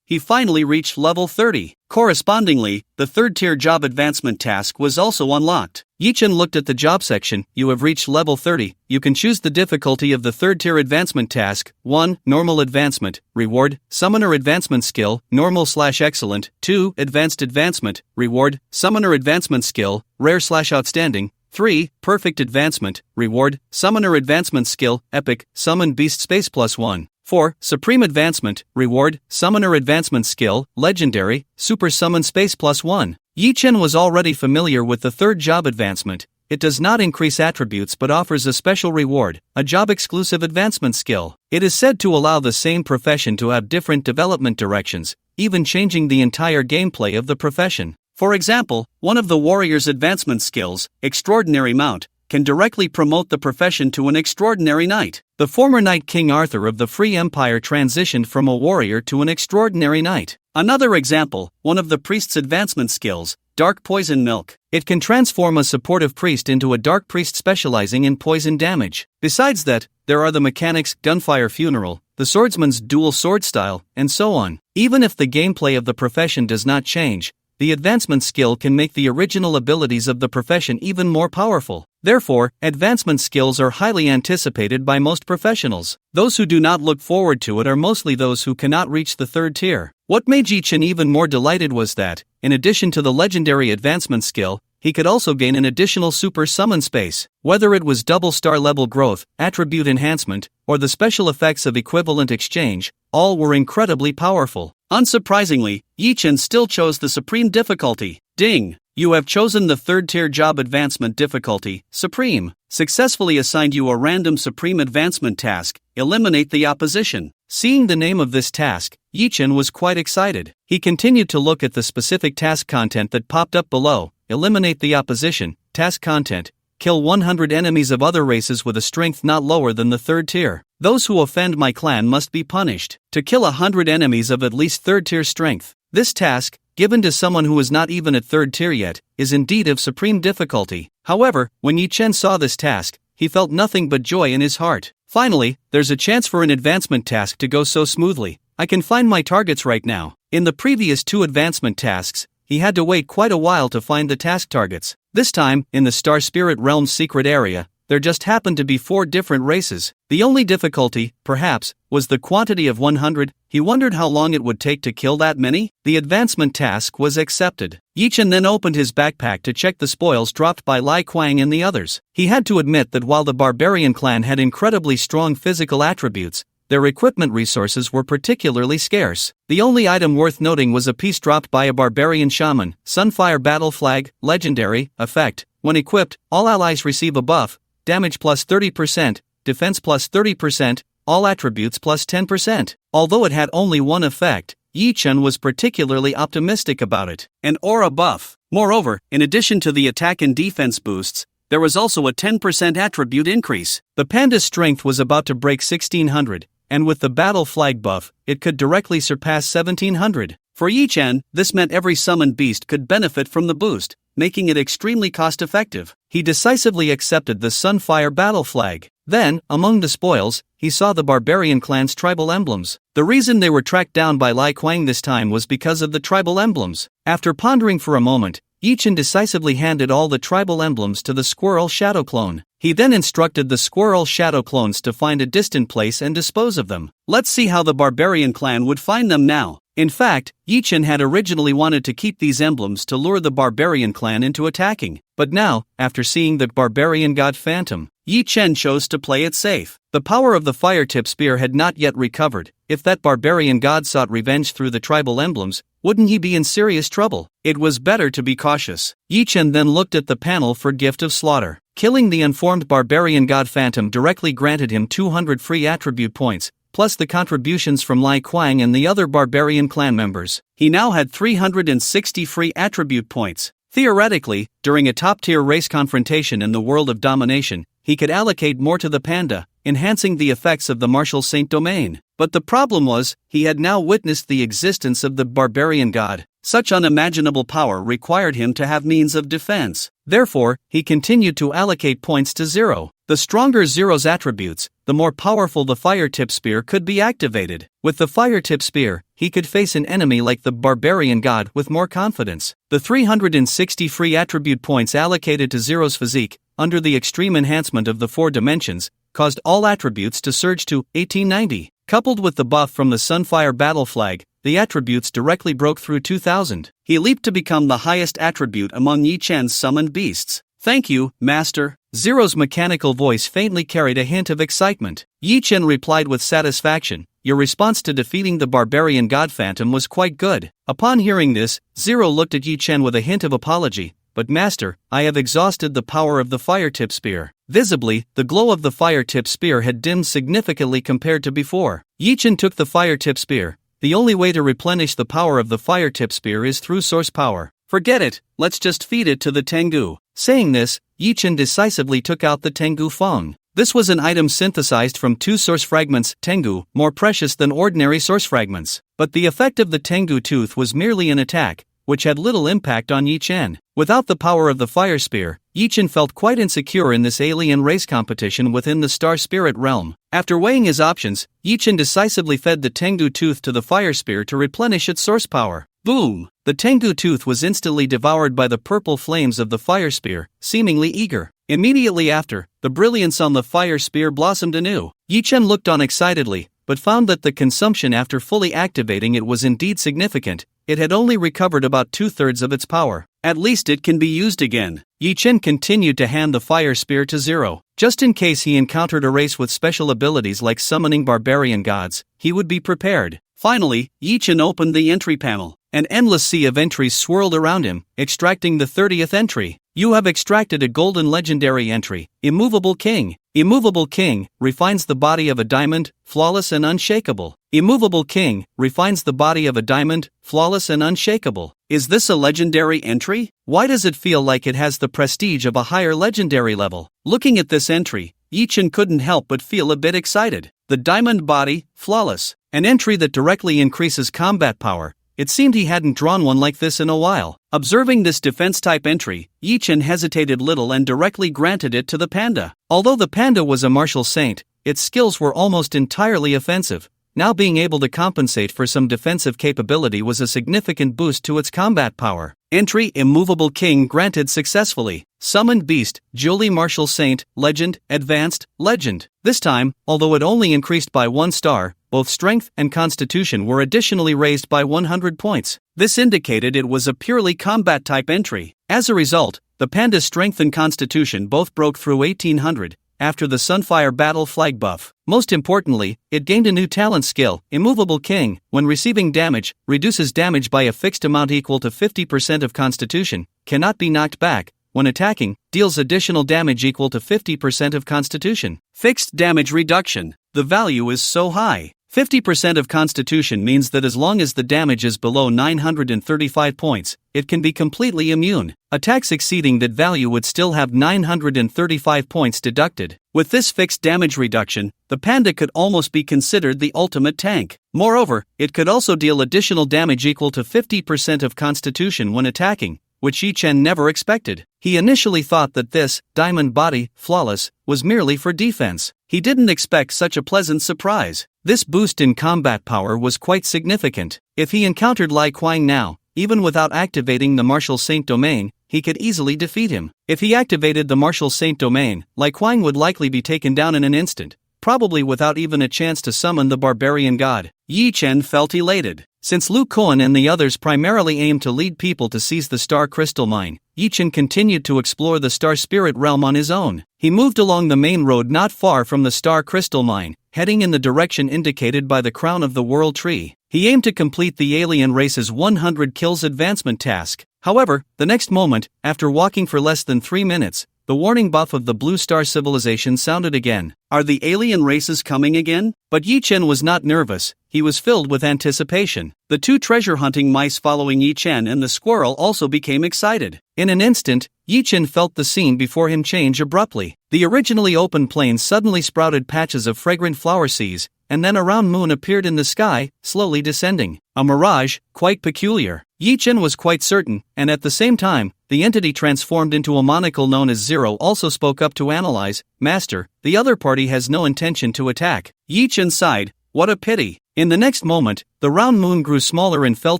he finally reached level 30. Correspondingly, the third-tier job advancement task was also unlocked. Yi-chan looked at the job section. You have reached level 30. You can choose the difficulty of the third-tier advancement task. 1. Normal advancement. Reward. Summoner advancement skill. Normal/excellent. 2. Advanced advancement. Reward. Summoner advancement skill. Rare/outstanding. 3. Perfect advancement. Reward. Summoner advancement skill. Epic. Summon beast space +1. 4. Supreme advancement. Reward. Summoner advancement skill. Legendary. Super summon space +1. Yi-chan was already familiar with the third job advancement. It does not increase attributes but offers a special reward, a job-exclusive advancement skill. It is said to allow the same profession to have different development directions, even changing the entire gameplay of the profession. For example, one of the warrior's advancement skills, Extraordinary Mount, can directly promote the profession to an extraordinary knight. The former Knight King Arthur of the Free Empire transitioned from a warrior to an extraordinary knight. Another example, one of the priest's advancement skills, Dark Poison Milk. It can transform a supportive priest into a dark priest specializing in poison damage. Besides that, there are the mechanics, Gunfire Funeral, the swordsman's dual sword style, and so on. Even if the gameplay of the profession does not change, the advancement skill can make the original abilities of the profession even more powerful. Therefore, advancement skills are highly anticipated by most professionals. Those who do not look forward to it are mostly those who cannot reach the third tier. What made Yi-chan even more delighted was that, in addition to the legendary advancement skill, he could also gain an additional super summon space. Whether it was double star level growth, attribute enhancement, or the special effects of equivalent exchange, all were incredibly powerful. Unsurprisingly, Yi-chan still chose the supreme difficulty. Ding! You have chosen the third-tier job advancement difficulty, Supreme. Successfully assigned you a random supreme advancement task, eliminate the opposition. Seeing the name of this task, Yi-chan was quite excited. He continued to look at the specific task content that popped up below. Eliminate the opposition. Task content. Kill 100 enemies of other races with a strength not lower than the third tier. Those who offend my clan must be punished. To kill 100 enemies of at least third tier strength. This task, given to someone who is not even at third tier yet, is indeed of supreme difficulty. However, when Yi-chan saw this task, he felt nothing but joy in his heart. Finally, there's a chance for an advancement task to go so smoothly. I can find my targets right now. In the previous 2 advancement tasks, he had to wait quite a while to find the task targets. This time, in the Star Spirit Realm's secret area, there just happened to be 4 different races. The only difficulty, perhaps, was the quantity of 100. He wondered how long it would take to kill that many. The advancement task was accepted. Yi-chan then opened his backpack to check the spoils dropped by Lai Kuang and the others. He had to admit that while the barbarian clan had incredibly strong physical attributes, their equipment resources were particularly scarce. The only item worth noting was a piece dropped by a barbarian shaman, Sunfire Battle Flag, legendary, effect. When equipped, all allies receive a buff, damage plus 30%, defense plus 30%, all attributes plus 10%. Although it had only one effect, Yi-chan was particularly optimistic about it. An aura buff. Moreover, in addition to the attack and defense boosts, there was also a 10% attribute increase. The panda's strength was about to break 1600. And with the battle flag buff, it could directly surpass 1700. For Yi-chan, this meant every summoned beast could benefit from the boost, making it extremely cost-effective. He decisively accepted the Sunfire battle flag. Then, among the spoils, he saw the barbarian clan's tribal emblems. The reason they were tracked down by Lai Kuang this time was because of the tribal emblems. After pondering for a moment, Yi-chan decisively handed all the tribal emblems to the Squirrel Shadow Clone. He then instructed the Squirrel Shadow Clones to find a distant place and dispose of them. Let's see how the barbarian clan would find them now. In fact, Yi-chan had originally wanted to keep these emblems to lure the barbarian clan into attacking. But now, after seeing the barbarian god Phantom, Yi-chan chose to play it safe. The power of the fire-tip spear had not yet recovered. If that barbarian god sought revenge through the tribal emblems, wouldn't he be in serious trouble? It was better to be cautious. Yi-chan then looked at the panel for Gift of Slaughter. Killing the informed barbarian god Phantom directly granted him 200 free attribute points, plus the contributions from Lai Kuang and the other barbarian clan members. He now had 360 free attribute points. Theoretically, during a top-tier race confrontation in the world of domination, he could allocate more to the panda, enhancing the effects of the martial saint domain. But the problem was, he had now witnessed the existence of the barbarian god. Such unimaginable power required him to have means of defense. Therefore, he continued to allocate points to Zero. The stronger Zero's attributes, the more powerful the fire tip spear could be activated. With the fire tip spear, he could face an enemy like the barbarian god with more confidence. The 360 free attribute points allocated to Zero's physique, under the extreme enhancement of the 4 dimensions, caused all attributes to surge to 1890. Coupled with the buff from the Sunfire battle flag, the attributes directly broke through 2000. He leaped to become the highest attribute among Yi Chen's summoned beasts. "Thank you, Master." Zero's mechanical voice faintly carried a hint of excitement. Yi Chen replied with satisfaction, "Your response to defeating the barbarian god Phantom was quite good." Upon hearing this, Zero looked at Yi Chen with a hint of apology. "But Master, I have exhausted the power of the fire tip spear." Visibly, the glow of the fire tip spear had dimmed significantly compared to before. Yi Chen took the fire tip spear. The only way to replenish the power of the fire tip spear is through source power. "Forget it, let's just feed it to the Tengu." Saying this, Yi Chen decisively took out the Tengu Feng. This was an item synthesized from 2 source fragments, Tengu, more precious than ordinary source fragments. But the effect of the Tengu tooth was merely an attack, which had little impact on Yi Chen. Without the power of the fire spear, Yi Chen felt quite insecure in this alien race competition within the star spirit realm. After weighing his options, Yi Chen decisively fed the Tengu tooth to the fire spear to replenish its source power. Boom! The Tengu tooth was instantly devoured by the purple flames of the fire spear, seemingly eager. Immediately after, the brilliance on the fire spear blossomed anew. Yi Chen looked on excitedly, but found that the consumption after fully activating it was indeed significant. It had only recovered about 2/3 of its power. At least it can be used again. Yi Chen continued to hand the fire spear to Zero. Just in case he encountered a race with special abilities like summoning barbarian gods, he would be prepared. Finally, Yi Chen opened the entry panel. An endless sea of entries swirled around him, extracting the 30th entry. "You have extracted a golden legendary entry, Immovable King." Immovable King refines the body of a diamond, flawless and unshakable. Immovable King refines the body of a diamond, flawless and unshakable. Is this a legendary entry? Why does it feel like it has the prestige of a higher legendary level? Looking at this entry, Yi Chen couldn't help but feel a bit excited. The diamond body, flawless. An entry that directly increases combat power. It seemed he hadn't drawn one like this in a while. Observing this defense-type entry, Yi Chen hesitated little and directly granted it to the panda. Although the panda was a martial saint, its skills were almost entirely offensive. Now being able to compensate for some defensive capability was a significant boost to its combat power. Entry Immovable King granted successfully. Summoned Beast, Jolie Martial Saint, Legend, Advanced, Legend. This time, although it only increased by 1 star, both strength and constitution were additionally raised by 100 points. This indicated it was a purely combat-type entry. As a result, the panda's strength and constitution both broke through 1800, after the Sunfire battle flag buff. Most importantly, it gained a new talent skill, Immovable King. When receiving damage, reduces damage by a fixed amount equal to 50% of constitution, cannot be knocked back. When attacking, deals additional damage equal to 50% of constitution. Fixed damage reduction. The value is so high. 50% of constitution means that as long as the damage is below 935 points, it can be completely immune. Attacks exceeding that value would still have 935 points deducted. With this fixed damage reduction, the panda could almost be considered the ultimate tank. Moreover, it could also deal additional damage equal to 50% of constitution when attacking, which Yi Chen never expected. He initially thought that this, diamond body, flawless, was merely for defense. He didn't expect such a pleasant surprise. This boost in combat power was quite significant. If he encountered Lai Kuang now, even without activating the Martial Saint domain, he could easily defeat him. If he activated the Martial Saint domain, Lai Kuang would likely be taken down in an instant, probably without even a chance to summon the barbarian god. Yi Chen felt elated. Since Lu Kuan and the others primarily aimed to lead people to seize the Star Crystal Mine, Yi Chen continued to explore the Star Spirit realm on his own. He moved along the main road not far from the Star Crystal Mine, heading in the direction indicated by the crown of the World Tree. He aimed to complete the alien race's 100 kills advancement task. However, the next moment, after walking for less than 3 minutes, the warning buff of the Blue Star civilization sounded again. Are the alien races coming again? But Yi Chen was not nervous. He was filled with anticipation. The 2 treasure-hunting mice following Yi Chen and the squirrel also became excited. In an instant, Yi Chen felt the scene before him change abruptly. The originally open plain suddenly sprouted patches of fragrant flower seeds, and then a round moon appeared in the sky, slowly descending. A mirage, quite peculiar. Yi Chen was quite certain, and at the same time, the entity transformed into a monocle known as Zero also spoke up to analyze. Master, the other party has no intention to attack. Yi Chen sighed, what a pity. In the next moment, the round moon grew smaller and fell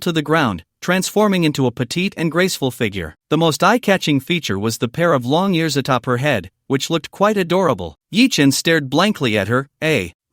to the ground, transforming into a petite and graceful figure. The most eye-catching feature was the pair of long ears atop her head, which looked quite adorable. Yi Chen stared blankly at her.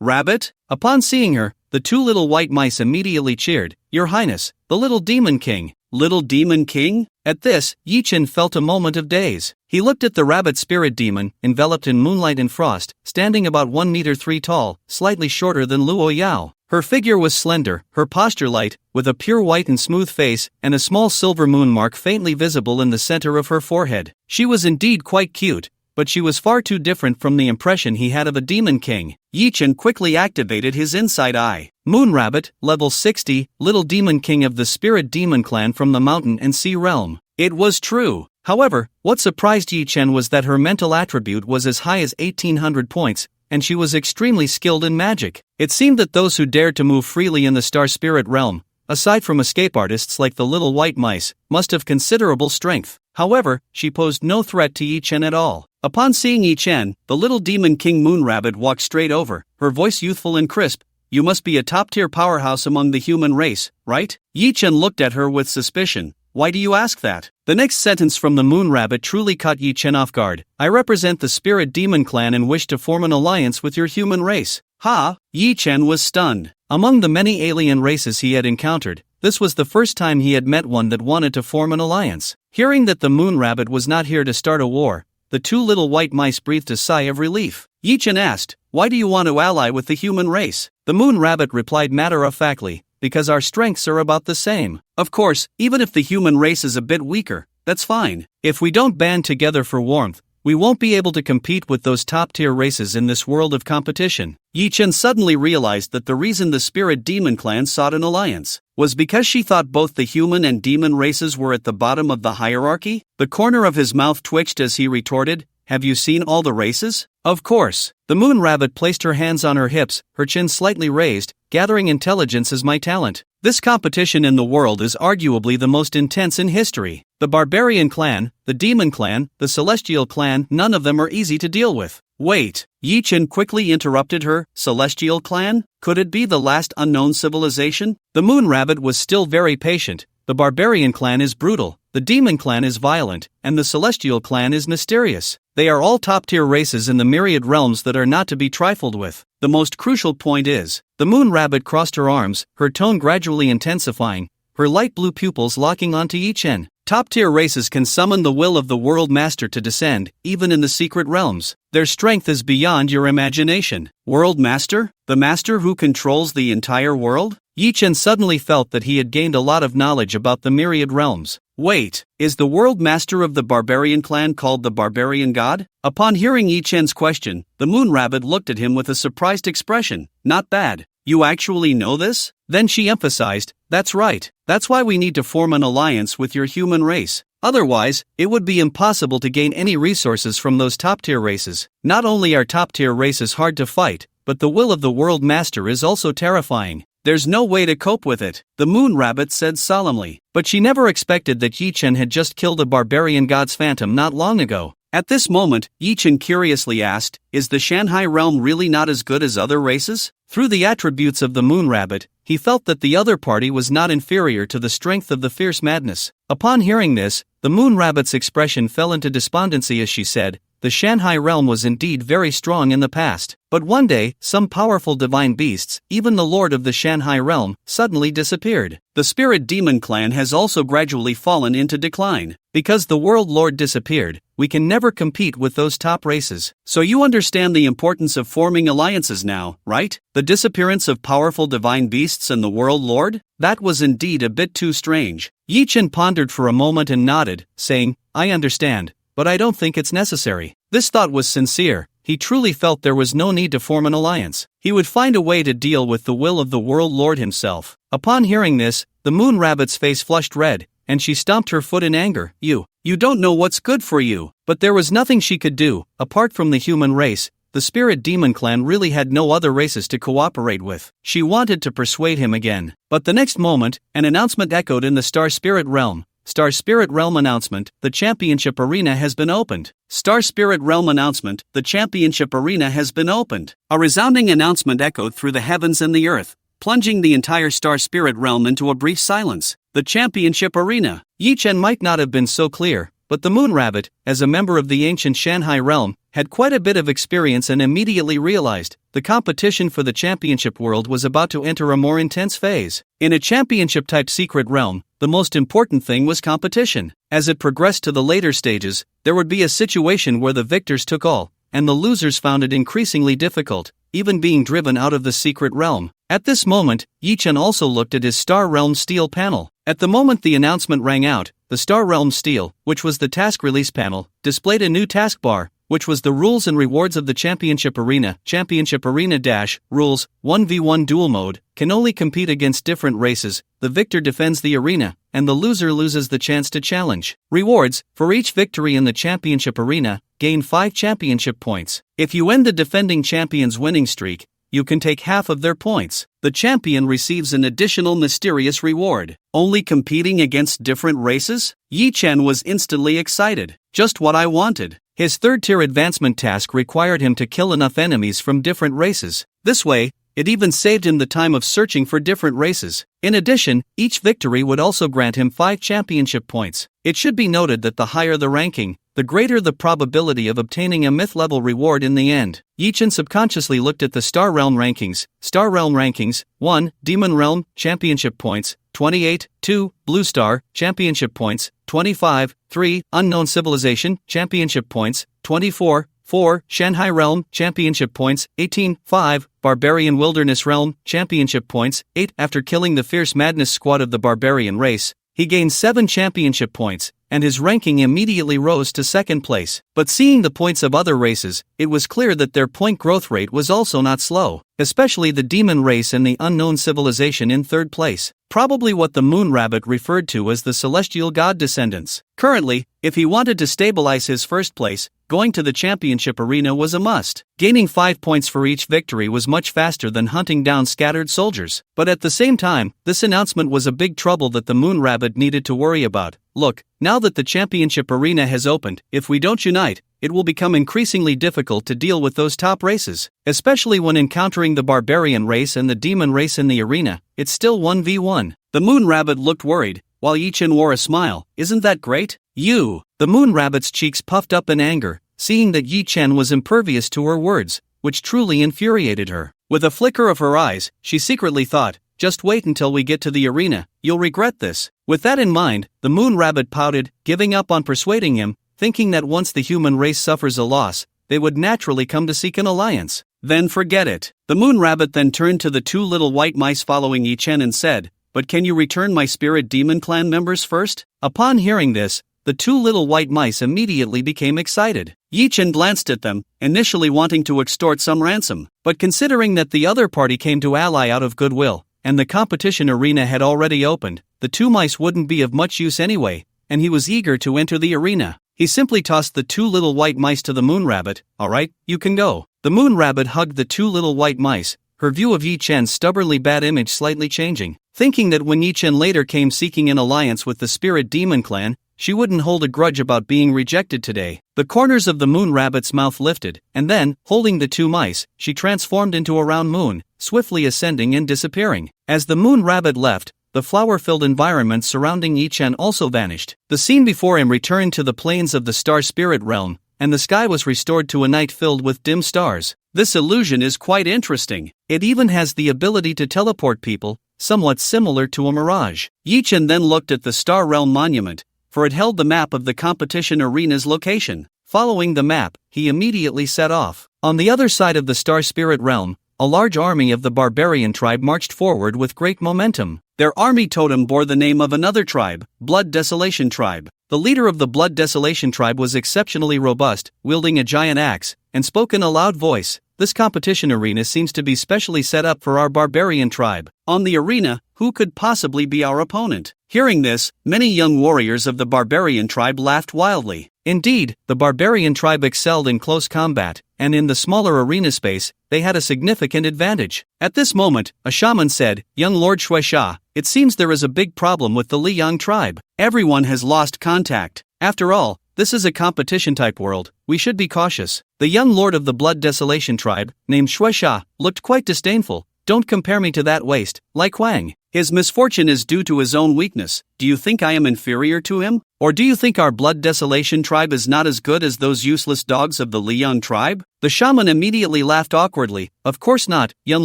Rabbit? Upon seeing her, the two little white mice immediately cheered. Your Highness, the little demon king. Little demon king? At this, Yi Chen felt a moment of daze. He looked at the rabbit spirit demon, enveloped in moonlight and frost, standing about 1 meter 3 tall, slightly shorter than Luo Yao. Her figure was slender, her posture light, with a pure white and smooth face, and a small silver moon mark faintly visible in the center of her forehead. She was indeed quite cute, but she was far too different from the impression he had of a demon king. Yi Chen quickly activated his inside eye. Moon Rabbit, level 60, little demon king of the spirit demon clan from the mountain and sea realm. It was true. However, what surprised Yi Chen was that her mental attribute was as high as 1800 points, and she was extremely skilled in magic. It seemed that those who dared to move freely in the star spirit realm, aside from escape artists like the little white mice, must have considerable strength. However, she posed no threat to Yi Chen at all. Upon seeing Yi Chen, the little demon king Moon Rabbit walked straight over, her voice youthful and crisp. You must be a top-tier powerhouse among the human race, right? Yi Chen looked at her with suspicion. Why do you ask that? The next sentence from the Moon Rabbit truly caught Yi Chen off guard. I represent the Spirit Demon Clan and wish to form an alliance with your human race. Ha! Yi Chen was stunned. Among the many alien races he had encountered, this was the first time he had met one that wanted to form an alliance. Hearing that the Moon Rabbit was not here to start a war, the two little white mice breathed a sigh of relief. Yi Chen asked, why do you want to ally with the human race? The Moon Rabbit replied matter-of-factly, because our strengths are about the same. Of course, even if the human race is a bit weaker, that's fine. If we don't band together for warmth, we won't be able to compete with those top-tier races in this world of competition. Yi Chen suddenly realized that the reason the Spirit Demon Clan sought an alliance was because she thought both the human and demon races were at the bottom of the hierarchy. The corner of his mouth twitched as he retorted, have you seen all the races? Of course. The Moon Rabbit placed her hands on her hips, her chin slightly raised. Gathering intelligence is my talent. This competition in the world is arguably the most intense in history. The Barbarian Clan, the Demon Clan, the Celestial Clan, none of them are easy to deal with. Wait, Yi Chen quickly interrupted her. Celestial Clan? Could it be the last unknown civilization? The Moon Rabbit was still very patient. The Barbarian Clan is brutal, the Demon Clan is violent, and the Celestial Clan is mysterious. They are all top-tier races in the myriad realms that are not to be trifled with. The most crucial point is, the Moon Rabbit crossed her arms, her tone gradually intensifying, her light blue pupils locking onto Yi Chen. Top-tier races can summon the will of the World Master to descend, even in the secret realms. Their strength is beyond your imagination. World Master? The Master who controls the entire world? Yi Chen suddenly felt that he had gained a lot of knowledge about the myriad realms. Wait, is the World Master of the Barbarian Clan called the Barbarian God? Upon hearing Yi Chen's question, the Moon Rabbit looked at him with a surprised expression. Not bad. You actually know this? Then she emphasized, that's right. That's why we need to form an alliance with your human race. Otherwise, it would be impossible to gain any resources from those top-tier races. Not only are top-tier races hard to fight, but the will of the World Master is also terrifying. There's no way to cope with it, the Moon Rabbit said solemnly. But she never expected that Yi Chen had just killed a barbarian god's phantom not long ago. At this moment, Yi Chen curiously asked, is the Shanghai realm really not as good as other races? Through the attributes of the Moon Rabbit, he felt that the other party was not inferior to the strength of the fierce madness. Upon hearing this, the Moon Rabbit's expression fell into despondency as she said, the Shanghai realm was indeed very strong in the past, but one day, some powerful divine beasts, even the lord of the Shanghai realm, suddenly disappeared. The Spirit Demon Clan has also gradually fallen into decline. Because the World Lord disappeared, we can never compete with those top races. So you understand the importance of forming alliances now, right? The disappearance of powerful divine beasts and the World Lord? That was indeed a bit too strange. Yi Chen pondered for a moment and nodded, saying, I understand, but I don't think it's necessary. This thought was sincere. He truly felt there was no need to form an alliance. He would find a way to deal with the will of the World Lord himself. Upon hearing this, the Moon Rabbit's face flushed red, and she stomped her foot in anger. You don't know what's good for you. But there was nothing she could do. Apart from the human race, the Spirit Demon Clan really had no other races to cooperate with. She wanted to persuade him again. But the next moment, an announcement echoed in the Star Spirit realm. Star Spirit Realm announcement, the championship arena has been opened. Star Spirit Realm announcement, the championship arena has been opened. A resounding announcement echoed through the heavens and the earth, plunging the entire Star Spirit Realm into a brief silence. The championship arena. Yi Chen might not have been so clear, but the Moon Rabbit, as a member of the ancient Shanghai realm, had quite a bit of experience and immediately realized the competition for the championship world was about to enter a more intense phase. In a championship-type secret realm, the most important thing was competition. As it progressed to the later stages, there would be a situation where the victors took all, and the losers found it increasingly difficult, even being driven out of the secret realm. At this moment, Yi Chen also looked at his Star Realm Steel panel. At the moment the announcement rang out, the Star Realm Steel, which was the task release panel, displayed a new taskbar, which was the rules and rewards of the Championship Arena. Championship Arena - Rules, 1v1 duel mode, can only compete against different races, the victor defends the arena, and the loser loses the chance to challenge. Rewards, for each victory in the Championship Arena, gain 5 championship points. If you end the defending champion's winning streak, you can take half of their points. The champion receives an additional mysterious reward. Only competing against different races? Yi Chen was instantly excited. Just what I wanted. His third-tier advancement task required him to kill enough enemies from different races. This way, it even saved him the time of searching for different races. In addition, each victory would also grant him 5 championship points. It should be noted that the higher the ranking, the greater the probability of obtaining a myth-level reward in the end. Yi Chen subconsciously looked at the Star Realm rankings. Star Realm rankings: 1. Demon Realm, Championship Points, 28. 2. Blue Star, Championship Points, 25. 3. Unknown Civilization, Championship Points, 24. 4. Shanghai Realm, Championship Points, 18. 5. Barbarian Wilderness Realm, Championship Points, 8. After killing the Fierce Madness squad of the Barbarian race, he gained 7 championship points, and his ranking immediately rose to second place. But seeing the points of other races, it was clear that their point growth rate was also not slow, especially the Demon race and the Unknown Civilization in third place, probably what the Moon Rabbit referred to as the Celestial God descendants. Currently, if he wanted to stabilize his first place, going to the championship arena was a must. Gaining 5 points for each victory was much faster than hunting down scattered soldiers. But at the same time, this announcement was a big trouble that the Moon Rabbit needed to worry about. Look, now that the championship arena has opened, if we don't unite, it will become increasingly difficult to deal with those top races, especially when encountering the Barbarian race and the Demon race in the arena. It's still 1v1. The Moon Rabbit looked worried, while Yi Chen wore a smile. Isn't that great? You! The Moon Rabbit's cheeks puffed up in anger, seeing that Yi Chen was impervious to her words, which truly infuriated her. With a flicker of her eyes, she secretly thought, just wait until we get to the arena, you'll regret this. With that in mind, the Moon Rabbit pouted, giving up on persuading him, thinking that once the human race suffers a loss, they would naturally come to seek an alliance. Then forget it. The Moon Rabbit then turned to the 2 little white mice following Yi Chen and said, but can you return my Spirit Demon Clan members first? Upon hearing this, the 2 little white mice immediately became excited. Yi Chen glanced at them, initially wanting to extort some ransom, but considering that the other party came to ally out of goodwill, and the competition arena had already opened, the 2 mice wouldn't be of much use anyway, and he was eager to enter the arena. He simply tossed the 2 little white mice to the Moon Rabbit. Alright, you can go. The Moon Rabbit hugged the 2 little white mice, her view of Yi Chen's stubbornly bad image slightly changing, thinking that when Yi Chen later came seeking an alliance with the Spirit Demon Clan, she wouldn't hold a grudge about being rejected today. The corners of the Moon Rabbit's mouth lifted, and then, holding the 2 mice, she transformed into a round moon, swiftly ascending and disappearing. As the Moon Rabbit left, the flower-filled environment surrounding Yi Chen also vanished. The scene before him returned to the plains of the Star Spirit Realm, and the sky was restored to a night filled with dim stars. This illusion is quite interesting. It even has the ability to teleport people, somewhat similar to a mirage. Yi Chen then looked at the Star Realm monument, for it held the map of the competition arena's location. Following the map, he immediately set off. On the other side of the Star Spirit Realm, a large army of the Barbarian tribe marched forward with great momentum. Their army totem bore the name of another tribe, Blood Desolation Tribe. The leader of the Blood Desolation Tribe was exceptionally robust, wielding a giant axe, and spoke in a loud voice. this competition arena seems to be specially set up for our barbarian tribe. On the arena, who could possibly be our opponent? Hearing this, many young warriors of the barbarian tribe laughed wildly. Indeed, the barbarian tribe excelled in close combat, and in the smaller arena space, they had a significant advantage. At this moment, a shaman said, "Young Lord Shueisha, it seems there is a big problem with the Liang tribe. Everyone has lost contact. After all, this is a competition-type world, we should be cautious." The young lord of the Blood Desolation tribe, named Shueisha, looked quite disdainful. "Don't compare me to that waste, like Huang. His misfortune is due to his own weakness. Do you think I am inferior to him? Or do you think our Blood Desolation tribe is not as good as those useless dogs of the Liang tribe?" The shaman immediately laughed awkwardly. "Of course not, young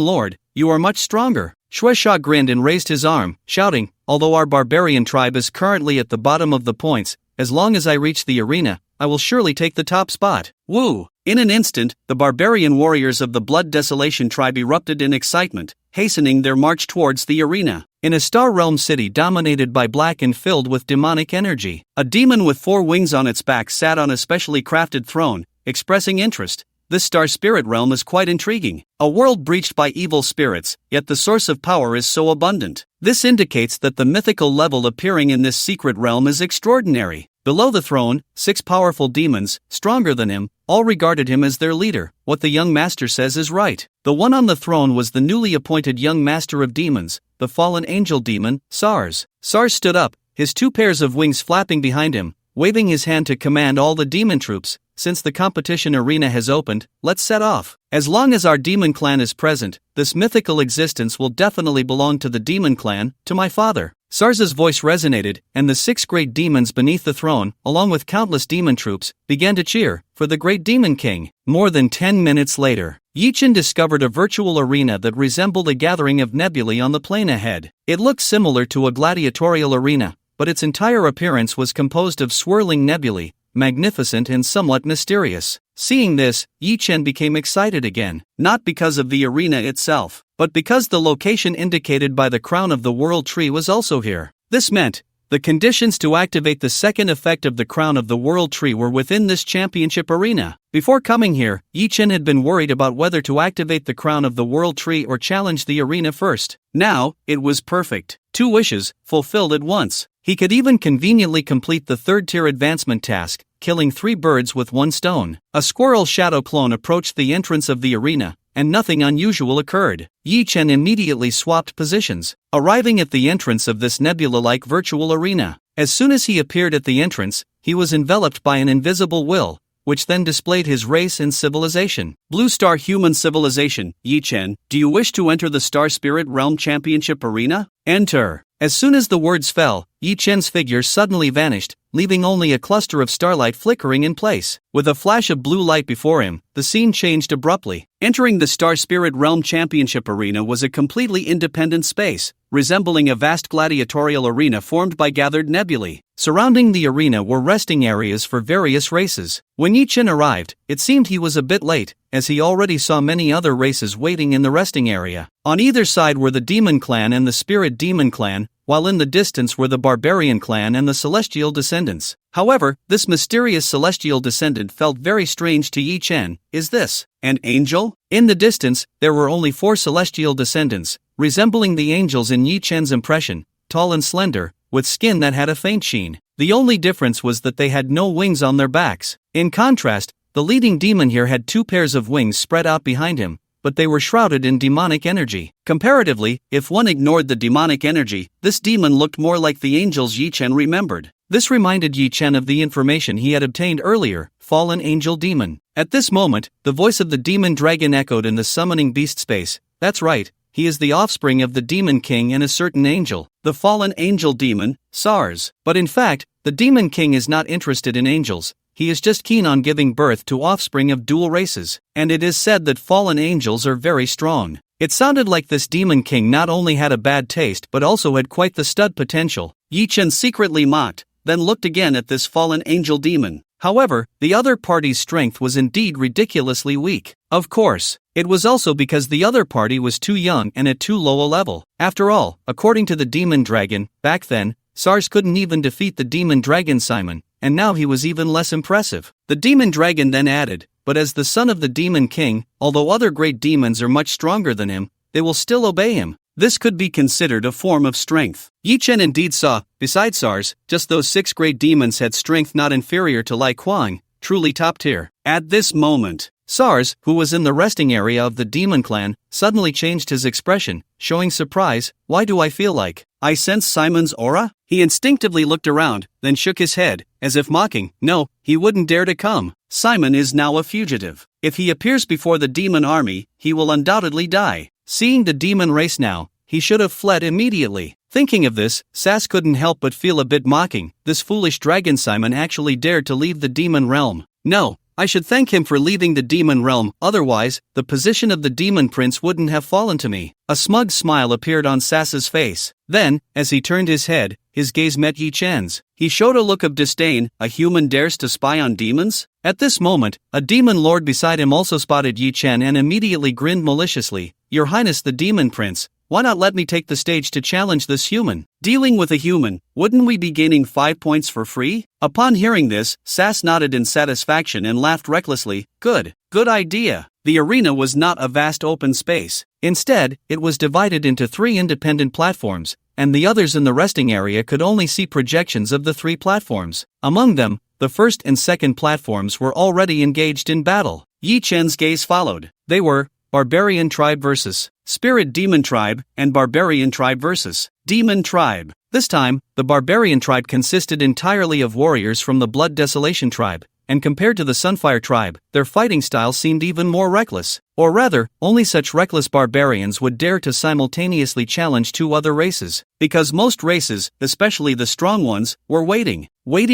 lord, you are much stronger." Shueisha grinned and raised his arm, shouting, "Although our barbarian tribe is currently at the bottom of the points, as long as I reach the arena, I will surely take the top spot." Woo! In an instant, the barbarian warriors of the Blood Desolation tribe erupted in excitement, hastening their march towards the arena. In a Star Realm city dominated by black and filled with demonic energy, a demon with 4 wings on its back sat on a specially crafted throne, expressing interest. This Star Spirit realm is quite intriguing. A world breached by evil spirits, yet the source of power is so abundant. This indicates that the mythical level appearing in this secret realm is extraordinary. Below the throne, 6 powerful demons, stronger than him, all regarded him as their leader. What the young master says is right. The one on the throne was the newly appointed young master of demons, the fallen angel demon, Sars. Sars stood up, his 2 pairs of wings flapping behind him, waving his hand to command all the demon troops. "Since the competition arena has opened, let's set off. As long as our demon clan is present, this mythical existence will definitely belong to the demon clan, to my father." Sars's voice resonated, and the 6 great demons beneath the throne, along with countless demon troops, began to cheer for the great demon king. More than 10 minutes later, Yichen discovered a virtual arena that resembled a gathering of nebulae on the plain ahead. It looked similar to a gladiatorial arena, but its entire appearance was composed of swirling nebulae, magnificent and somewhat mysterious. Seeing this, Yichen became excited again, not because of the arena itself, but because the location indicated by the crown of the world tree was also here. This meant, the conditions to activate the second effect of the crown of the world tree were within this championship arena. Before coming here, Yichen had been worried about whether to activate the crown of the world tree or challenge the arena first. Now, it was perfect. 2 wishes, fulfilled at once. He could even conveniently complete the 3rd-tier advancement task, killing 3 birds with 1 stone. A squirrel shadow clone approached the entrance of the arena, and nothing unusual occurred. Yichen immediately swapped positions, arriving at the entrance of this nebula-like virtual arena. As soon as he appeared at the entrance, he was enveloped by an invisible will, which then displayed his race and civilization. Blue Star Human Civilization. Yichen, do you wish to enter the Star Spirit Realm Championship Arena? Enter. As soon as the words fell, Yichen's figure suddenly vanished, leaving only a cluster of starlight flickering in place. With a flash of blue light before him, the scene changed abruptly. Entering the Star Spirit Realm Championship Arena was a completely independent space, resembling a vast gladiatorial arena formed by gathered nebulae. Surrounding the arena were resting areas for various races. When Yichen arrived, it seemed he was a bit late, as he already saw many other races waiting in the resting area. On either side were the Demon Clan and the Spirit Demon Clan, while in the distance were the Barbarian Clan and the Celestial Descendants. However, this mysterious Celestial Descendant felt very strange to Yichen. Is this an angel? In the distance, there were only 4 Celestial Descendants, resembling the angels in Yichen's impression, tall and slender, with skin that had a faint sheen. The only difference was that they had no wings on their backs. In contrast, the leading demon here had 2 pairs of wings spread out behind him, but they were shrouded in demonic energy. Comparatively, if one ignored the demonic energy, this demon looked more like the angels Yichen remembered. This reminded Yichen of the information he had obtained earlier, Fallen Angel Demon. At this moment, the voice of the demon dragon echoed in the summoning beast space. That's right, he is the offspring of the Demon King and a certain angel, the Fallen Angel Demon, Sars. But in fact, the Demon King is not interested in angels. He is just keen on giving birth to offspring of dual races, and it is said that fallen angels are very strong. It sounded like this Demon King not only had a bad taste but also had quite the stud potential. Yichen secretly mocked, then looked again at this fallen angel demon. However, the other party's strength was indeed ridiculously weak. Of course, it was also because the other party was too young and at too low a level. After all, according to the Demon Dragon, back then, Sars couldn't even defeat the Demon Dragon Simon, and now he was even less impressive. The Demon Dragon then added, but as the son of the Demon King, although other great demons are much stronger than him, they will still obey him. This could be considered a form of strength. Yi Chen indeed saw, besides SARS, just those 6 great demons had strength not inferior to Lai Kuang, truly top tier. At this moment, SARS, who was in the resting area of the demon clan, suddenly changed his expression, showing surprise. Why do I feel like I sense Simon's aura? He instinctively looked around, then shook his head, as if mocking. No, he wouldn't dare to come. Simon is now a fugitive. If he appears before the demon army, he will undoubtedly die. Seeing the demon race now, he should have fled immediately. Thinking of this, Sass couldn't help but feel a bit mocking. This foolish dragon Simon actually dared to leave the demon realm. No, I should thank him for leaving the demon realm, otherwise, the position of the demon prince wouldn't have fallen to me. A smug smile appeared on Sass's face. Then, as he turned his head, his gaze met Yi Chen's. He showed a look of disdain. A human dares to spy on demons? At this moment, a demon lord beside him also spotted Yi Chen and immediately grinned maliciously. Your Highness the Demon Prince, why not let me take the stage to challenge this human? Dealing with a human, wouldn't we be gaining 5 points for free? Upon hearing this, Sass nodded in satisfaction and laughed recklessly. Good idea. The arena was not a vast open space. Instead, it was divided into 3 independent platforms, and the others in the resting area could only see projections of the 3 platforms. Among them, the first and second platforms were already engaged in battle. Yi Chen's gaze followed. They were Barbarian Tribe vs. Spirit Demon Tribe, and Barbarian Tribe vs. Demon Tribe. This time, the Barbarian Tribe consisted entirely of warriors from the Blood Desolation Tribe, and compared to the Sunfire Tribe, their fighting style seemed even more reckless. Or rather, only such reckless barbarians would dare to simultaneously challenge 2 other races, because most races, especially the strong ones, were waiting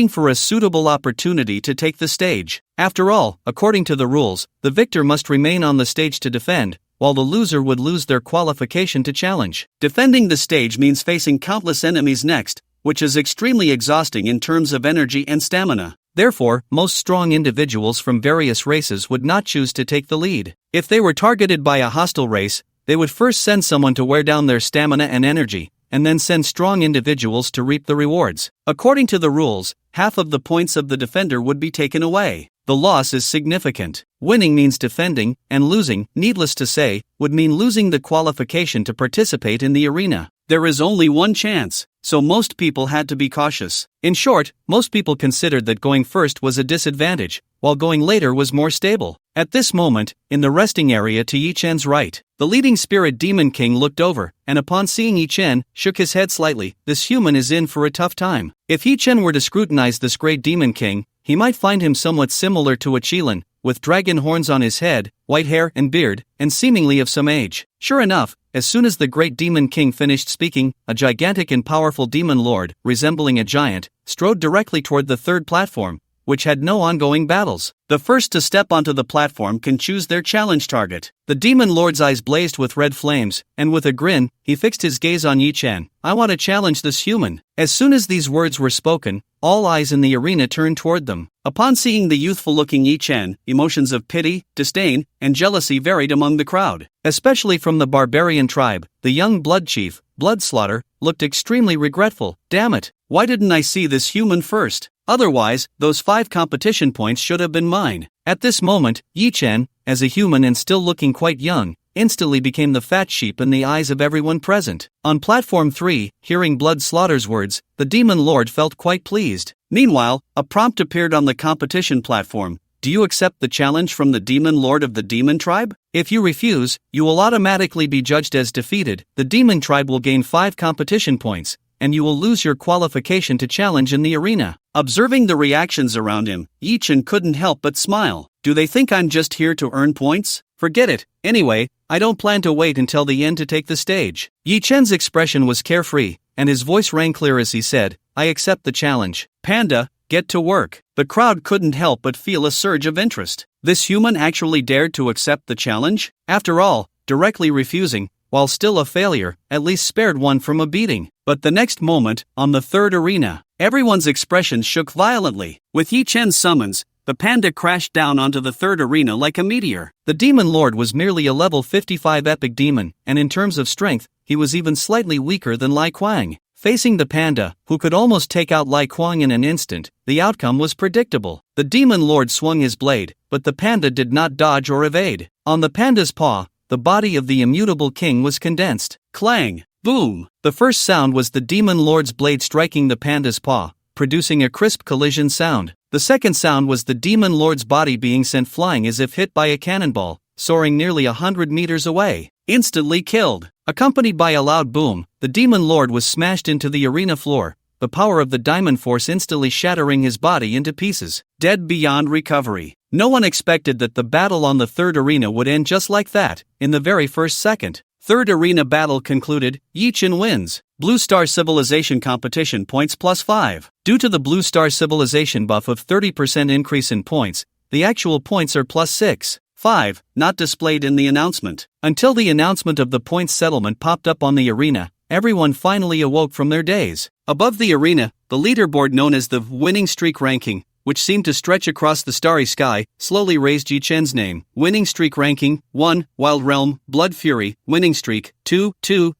for a suitable opportunity to take the stage. After all, according to the rules, the victor must remain on the stage to defend, while the loser would lose their qualification to challenge. Defending the stage means facing countless enemies next, which is extremely exhausting in terms of energy and stamina. Therefore, most strong individuals from various races would not choose to take the lead. If they were targeted by a hostile race, they would first send someone to wear down their stamina and energy, and then send strong individuals to reap the rewards. According to the rules, half of the points of the defender would be taken away. The loss is significant. Winning means defending, and losing, needless to say, would mean losing the qualification to participate in the arena. There is only one chance, so most people had to be cautious. In short, most people considered that going first was a disadvantage, while going later was more stable. At this moment, in the resting area to Yi Chen's right, the leading spirit Demon King looked over, and upon seeing Yi Chen, shook his head slightly. This human is in for a tough time. If Yi Chen were to scrutinize this great Demon King, he might find him somewhat similar to a Qilin, with dragon horns on his head, white hair and beard, and seemingly of some age. Sure enough, as soon as the great Demon King finished speaking, a gigantic and powerful demon lord, resembling a giant, strode directly toward the 3rd platform, which had no ongoing battles. The first to step onto the platform can choose their challenge target. The demon lord's eyes blazed with red flames, and with a grin, he fixed his gaze on Yi Chen. I want to challenge this human. As soon as these words were spoken, all eyes in the arena turned toward them. Upon seeing the youthful-looking Yi Chen, emotions of pity, disdain, and jealousy varied among the crowd. Especially from the barbarian tribe, the young blood chief, Bloodslaughter, looked extremely regretful. Damn it, why didn't I see this human first? Otherwise, those 5 competition points should have been mine. At this moment, Yi Chen, as a human and still looking quite young, instantly became the fat sheep in the eyes of everyone present. On platform 3, hearing Bloodslaughter's words, the demon lord felt quite pleased. Meanwhile, a prompt appeared on the competition platform. Do you accept the challenge from the demon lord of the demon tribe? If you refuse, you will automatically be judged as defeated. The demon tribe will gain 5 competition points, and you will lose your qualification to challenge in the arena. Observing the reactions around him, Yi Chen couldn't help but smile. Do they think I'm just here to earn points? Forget it. Anyway, I don't plan to wait until the end to take the stage. Yi Chen's expression was carefree, and his voice rang clear as he said, I accept the challenge. Panda, get to work. The crowd couldn't help but feel a surge of interest. This human actually dared to accept the challenge? After all, directly refusing, while still a failure, at least spared one from a beating. But the next moment, on the 3rd arena, everyone's expressions shook violently. With Yi Chen's summons, the panda crashed down onto the 3rd arena like a meteor. The demon lord was merely a level 55 epic demon, and in terms of strength, he was even slightly weaker than Lai Kuang. Facing the panda, who could almost take out Lai Kuang in an instant, the outcome was predictable. The demon lord swung his blade, but the panda did not dodge or evade. On the panda's paw, the body of the immutable king was condensed. Clang! Boom! The first sound was the demon lord's blade striking the panda's paw, producing a crisp collision sound. The second sound was the demon lord's body being sent flying as if hit by a cannonball, soaring nearly 100 meters away. Instantly killed. Accompanied by a loud boom, the demon lord was smashed into the arena floor, the power of the diamond force instantly shattering his body into pieces. Dead beyond recovery. No one expected that the battle on the third arena would end just like that, in the very first second. Third arena battle concluded, Yi Chen wins. Blue Star Civilization competition points +5. Due to the Blue Star Civilization buff of 30% increase in points, the actual points are +6. 5, not displayed in the announcement. Until the announcement of the points settlement popped up on the arena, everyone finally awoke from their daze. Above the arena, the leaderboard known as the winning streak ranking, which seemed to stretch across the starry sky, slowly raised Yi Chen's name. Winning streak ranking: 1, Wild Realm, Blood Fury, winning streak; 2,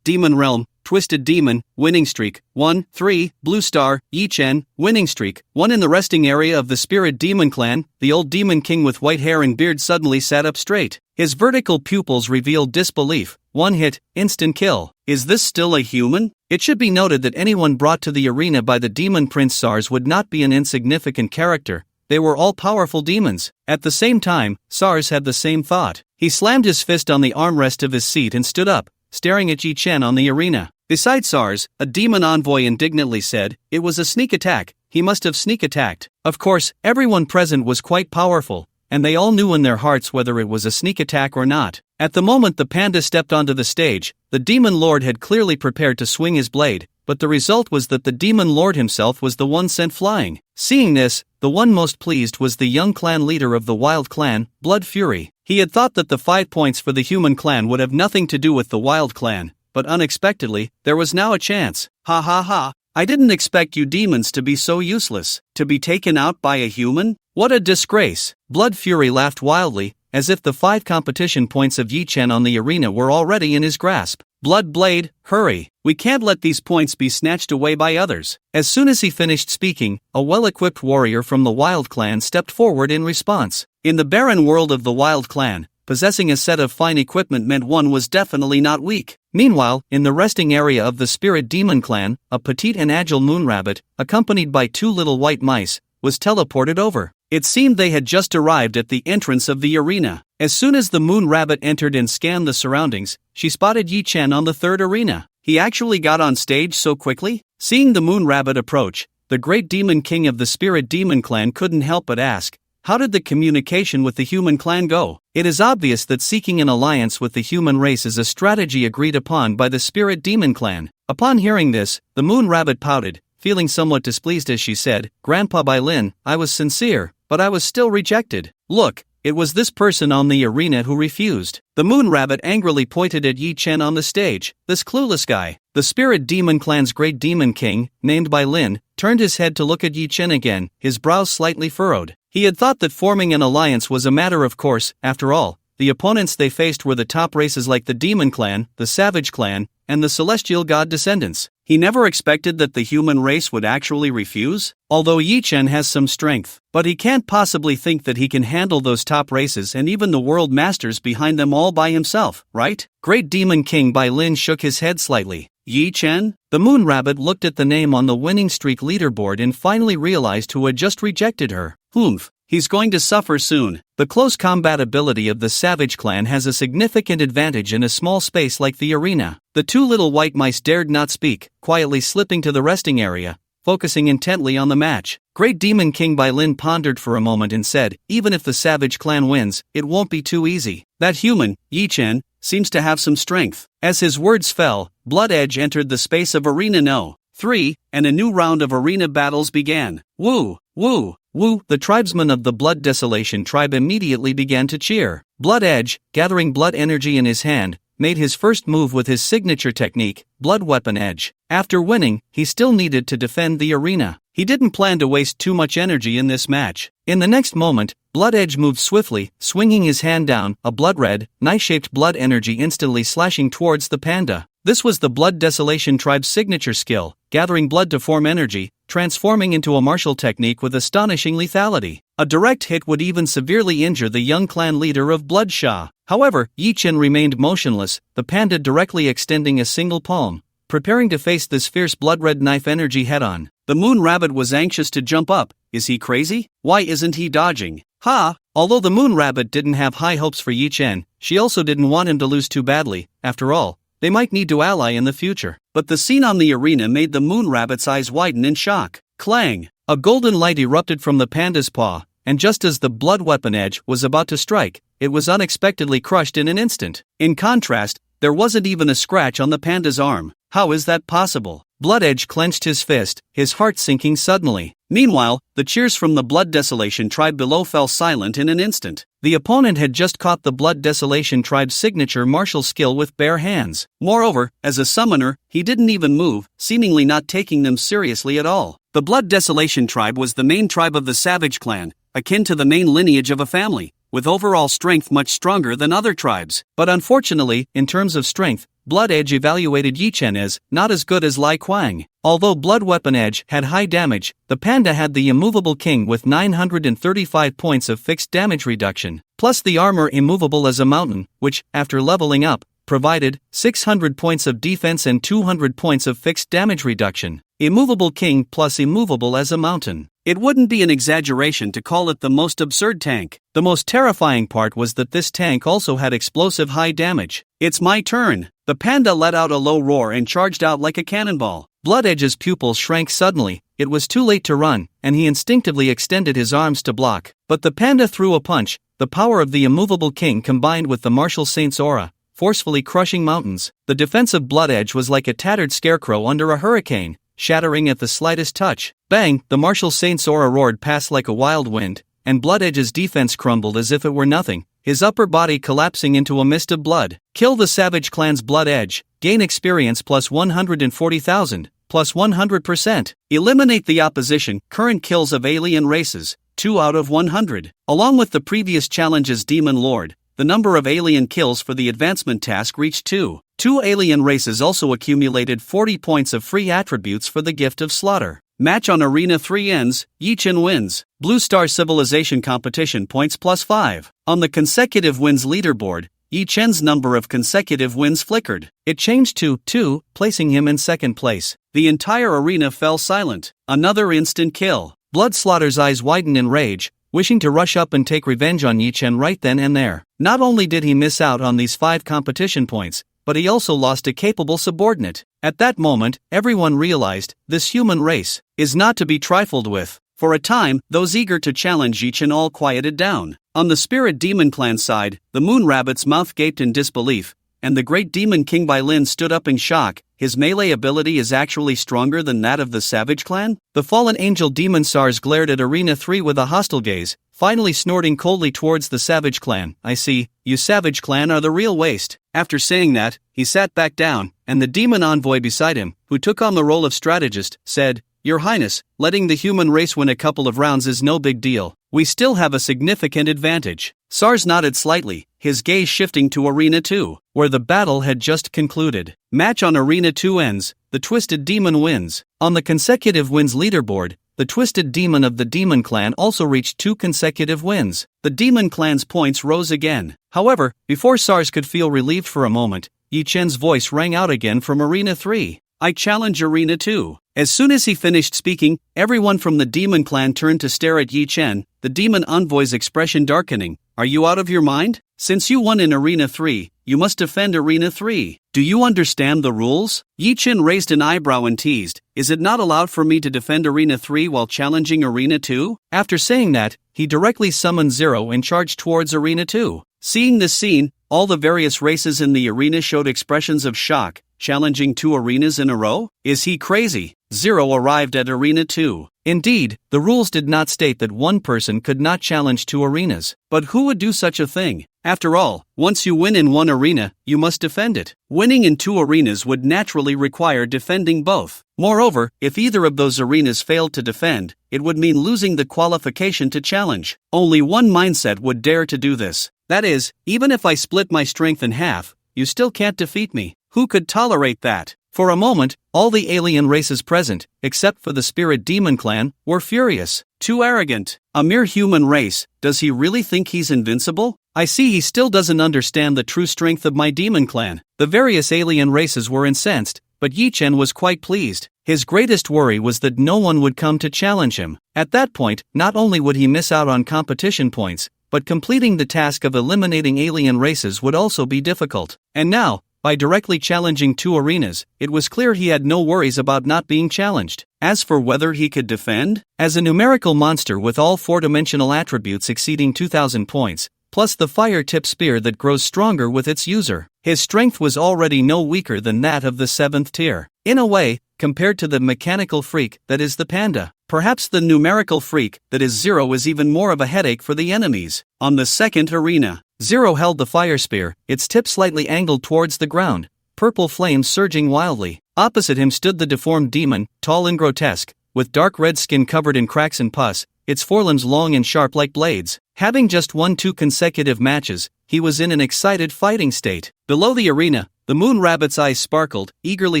Demon Realm, Twisted Demon, winning streak; 1, 3, Blue Star, Yi Chen, winning streak. 1 in the resting area of the Spirit Demon Clan, the old demon king with white hair and beard suddenly sat up straight. His vertical pupils revealed disbelief. 1 hit, instant kill. Is this still a human? It should be noted that anyone brought to the arena by the demon prince SARS would not be an insignificant character. They were all powerful demons. At the same time, SARS had the same thought. He slammed his fist on the armrest of his seat and stood up, staring at Yi Chen on the arena. Beside SARS, a demon envoy indignantly said, "It was a sneak attack, he must have sneak attacked." Of course, everyone present was quite powerful, and they all knew in their hearts whether it was a sneak attack or not. At the moment the panda stepped onto the stage, the demon lord had clearly prepared to swing his blade, but the result was that the demon lord himself was the one sent flying. Seeing this, the one most pleased was the young clan leader of the Wild Clan, Blood Fury. He had thought that the 5 points for the human clan would have nothing to do with the Wild Clan, but unexpectedly, there was now a chance. Ha ha ha, I didn't expect you demons to be so useless. To be taken out by a human? What a disgrace. Blood Fury laughed wildly, as if the 5 competition points of Yi Chen on the arena were already in his grasp. Blood Blade, hurry. We can't let these points be snatched away by others. As soon as he finished speaking, a well-equipped warrior from the Wild Clan stepped forward in response. In the barren world of the Wild Clan, possessing a set of fine equipment meant one was definitely not weak. Meanwhile, in the resting area of the Spirit Demon Clan, a petite and agile moon rabbit, accompanied by 2 little white mice, was teleported over. It seemed they had just arrived at the entrance of the arena. As soon as the moon rabbit entered and scanned the surroundings, she spotted Yi Chen on the third arena. He actually got on stage so quickly? Seeing the moon rabbit approach, the great demon king of the Spirit Demon Clan couldn't help but ask, how did the communication with the human clan go? It is obvious that seeking an alliance with the human race is a strategy agreed upon by the Spirit Demon Clan. Upon hearing this, the moon rabbit pouted, feeling somewhat displeased as she said, "Grandpa Bai Lin, I was sincere, but I was still rejected. Look, it was this person on the arena who refused." The moon rabbit angrily pointed at Yi Chen on the stage. This clueless guy. The Spirit Demon Clan's great demon king, named Bai Lin, turned his head to look at Yi Chen again, his brows slightly furrowed. He had thought that forming an alliance was a matter of course. After all, the opponents they faced were the top races like the Demon Clan, the Savage Clan, and the Celestial God descendants. He never expected that the human race would actually refuse. Although Yi Chen has some strength, but he can't possibly think that he can handle those top races and even the world masters behind them all by himself, right? Great Demon King Bai Lin shook his head slightly. Yi Chen? The moon rabbit looked at the name on the winning streak leaderboard and finally realized who had just rejected her. Humph. He's going to suffer soon. The close combat ability of the Savage Clan has a significant advantage in a small space like the arena. The 2 little white mice dared not speak, quietly slipping to the resting area, focusing intently on the match. Great Demon King Bai Lin pondered for a moment and said, even if the Savage Clan wins, it won't be too easy. That human, Yi Chen, seems to have some strength. As his words fell, Blood Edge entered the space of Arena No. 3, and a new round of arena battles began. Woo! Woo! Woo! The tribesmen of the Blood Desolation tribe immediately began to cheer. Blood Edge, gathering blood energy in his hand, made his first move with his signature technique, Blood Weapon Edge. After winning, he still needed to defend the arena. He didn't plan to waste too much energy in this match. In the next moment, Blood Edge moved swiftly, swinging his hand down, a blood red, knife-shaped blood energy instantly slashing towards the panda. This was the Blood Desolation tribe's signature skill, gathering blood to form energy, transforming into a martial technique with astonishing lethality. A direct hit would even severely injure the young clan leader of Blood Sha. However, Yi Chen remained motionless, the panda directly extending a single palm, preparing to face this fierce blood-red knife energy head-on. The moon rabbit was anxious to jump up. Is he crazy? Why isn't he dodging? Ha! Although the moon rabbit didn't have high hopes for Yi Chen, she also didn't want him to lose too badly. After all, they might need to ally in the future. But the scene on the arena made the moon rabbit's eyes widen in shock. Clang! A golden light erupted from the panda's paw, and just as the blood weapon edge was about to strike, it was unexpectedly crushed in an instant. In contrast, there wasn't even a scratch on the panda's arm. How is that possible? Blood Edge clenched his fist, his heart sinking suddenly. Meanwhile, the cheers from the Blood Desolation tribe below fell silent in an instant. The opponent had just caught the Blood Desolation tribe's signature martial skill with bare hands. Moreover, as a summoner, he didn't even move, seemingly not taking them seriously at all. The Blood Desolation tribe was the main tribe of the Savage clan, akin to the main lineage of a family, with overall strength much stronger than other tribes. But unfortunately, in terms of strength, Blood Edge evaluated Yi Chen as not as good as Lai Kuang. Although Blood Weapon Edge had high damage, the panda had the Immovable King with 935 points of fixed damage reduction, plus the armor Immovable as a Mountain, which, after leveling up, provided 600 points of defense and 200 points of fixed damage reduction. Immovable King plus Immovable as a Mountain. It wouldn't be an exaggeration to call it the most absurd tank. The most terrifying part was that this tank also had explosive high damage. It's my turn. The panda let out a low roar and charged out like a cannonball. Blood Edge's pupils shrank suddenly. It was too late to run, and he instinctively extended his arms to block. But the panda threw a punch, the power of the Immovable King combined with the Martial Saint's aura, forcefully crushing mountains. The defensive Blood Edge was like a tattered scarecrow under a hurricane, shattering at the slightest touch. Bang! The Martial Saint's aura roared past like a wild wind, and Blood Edge's defense crumbled as if it were nothing, his upper body collapsing into a mist of blood. Kill the Savage clan's Blood Edge. Gain experience plus 140,000, plus 100%. Eliminate the opposition. Current kills of alien races, 2 out of 100. Along with the previous challenge's Demon Lord, the number of alien kills for the advancement task reached 2. 2 alien races also accumulated 40 points of free attributes for the Gift of Slaughter. Match on Arena 3 ends, Yi Chen wins. Blue Star Civilization competition points plus 5. On the consecutive wins leaderboard, Yi Chen's number of consecutive wins flickered. It changed to 2, placing him in second place. The entire arena fell silent. Another instant kill. Blood Slaughter's eyes widened in rage, wishing to rush up and take revenge on Yi Chen right then and there. Not only did he miss out on these 5 competition points, but he also lost a capable subordinate. At that moment, everyone realized, this human race is not to be trifled with. For a time, those eager to challenge Yi Chen all quieted down. On the Spirit Demon Clan side, the Moon Rabbit's mouth gaped in disbelief, and the Great Demon King Bai Lin stood up in shock. His melee ability is actually stronger than that of the Savage Clan? The fallen angel Demon Sars glared at Arena 3 with a hostile gaze, finally snorting coldly towards the Savage Clan. I see, you Savage Clan are the real waste. After saying that, he sat back down, and the demon envoy beside him, who took on the role of strategist, said, Your Highness, letting the human race win a couple of rounds is no big deal. We still have a significant advantage. Sars nodded slightly, his gaze shifting to Arena 2, where the battle had just concluded. Match on Arena 2 ends, the Twisted Demon wins. On the consecutive wins leaderboard, the Twisted Demon of the Demon Clan also reached 2 consecutive wins. The Demon Clan's points rose again. However, before Sars could feel relieved for a moment, Yi Chen's voice rang out again from Arena 3. I challenge Arena 2. As soon as he finished speaking, everyone from the Demon Clan turned to stare at Yi Chen, the demon envoy's expression darkening. Are you out of your mind? Since you won in Arena 3, you must defend Arena 3. Do you understand the rules? Yi Chen raised an eyebrow and teased, Is it not allowed for me to defend Arena 3 while challenging Arena 2? After saying that, he directly summoned Zero and charged towards Arena 2. Seeing this scene, all the various races in the arena showed expressions of shock. Challenging 2 arenas in a row? Is he crazy? Zero arrived at Arena 2. Indeed, the rules did not state that one person could not challenge 2 arenas. But who would do such a thing? After all, once you win in one arena, you must defend it. Winning in 2 arenas would naturally require defending both. Moreover, if either of those arenas failed to defend, it would mean losing the qualification to challenge. Only one mindset would dare to do this. That is, even if I split my strength in half, you still can't defeat me. Who could tolerate that? For a moment, all the alien races present, except for the spirit demon clan, were furious. Too arrogant. A mere human race, does he really think he's invincible? I see he still doesn't understand the true strength of my demon clan. The various alien races were incensed, but Yi Chen was quite pleased. His greatest worry was that no one would come to challenge him. At that point, not only would he miss out on competition points, but completing the task of eliminating alien races would also be difficult. And now, by directly challenging 2 arenas, it was clear he had no worries about not being challenged. As for whether he could defend, as a numerical monster with all 4-dimensional attributes exceeding 2,000 points, plus the fire-tip spear that grows stronger with its user, his strength was already no weaker than that of the 7th tier. In a way, compared to the mechanical freak that is the panda, perhaps the numerical freak that is Zero is even more of a headache for the enemies. On the 2nd arena, Zero held the fire spear, its tip slightly angled towards the ground, purple flames surging wildly. Opposite him stood the deformed demon, tall and grotesque, with dark red skin covered in cracks and pus, its forelimbs long and sharp like blades. Having just won 2 consecutive matches, he was in an excited fighting state. Below the arena, the moon rabbit's eyes sparkled, eagerly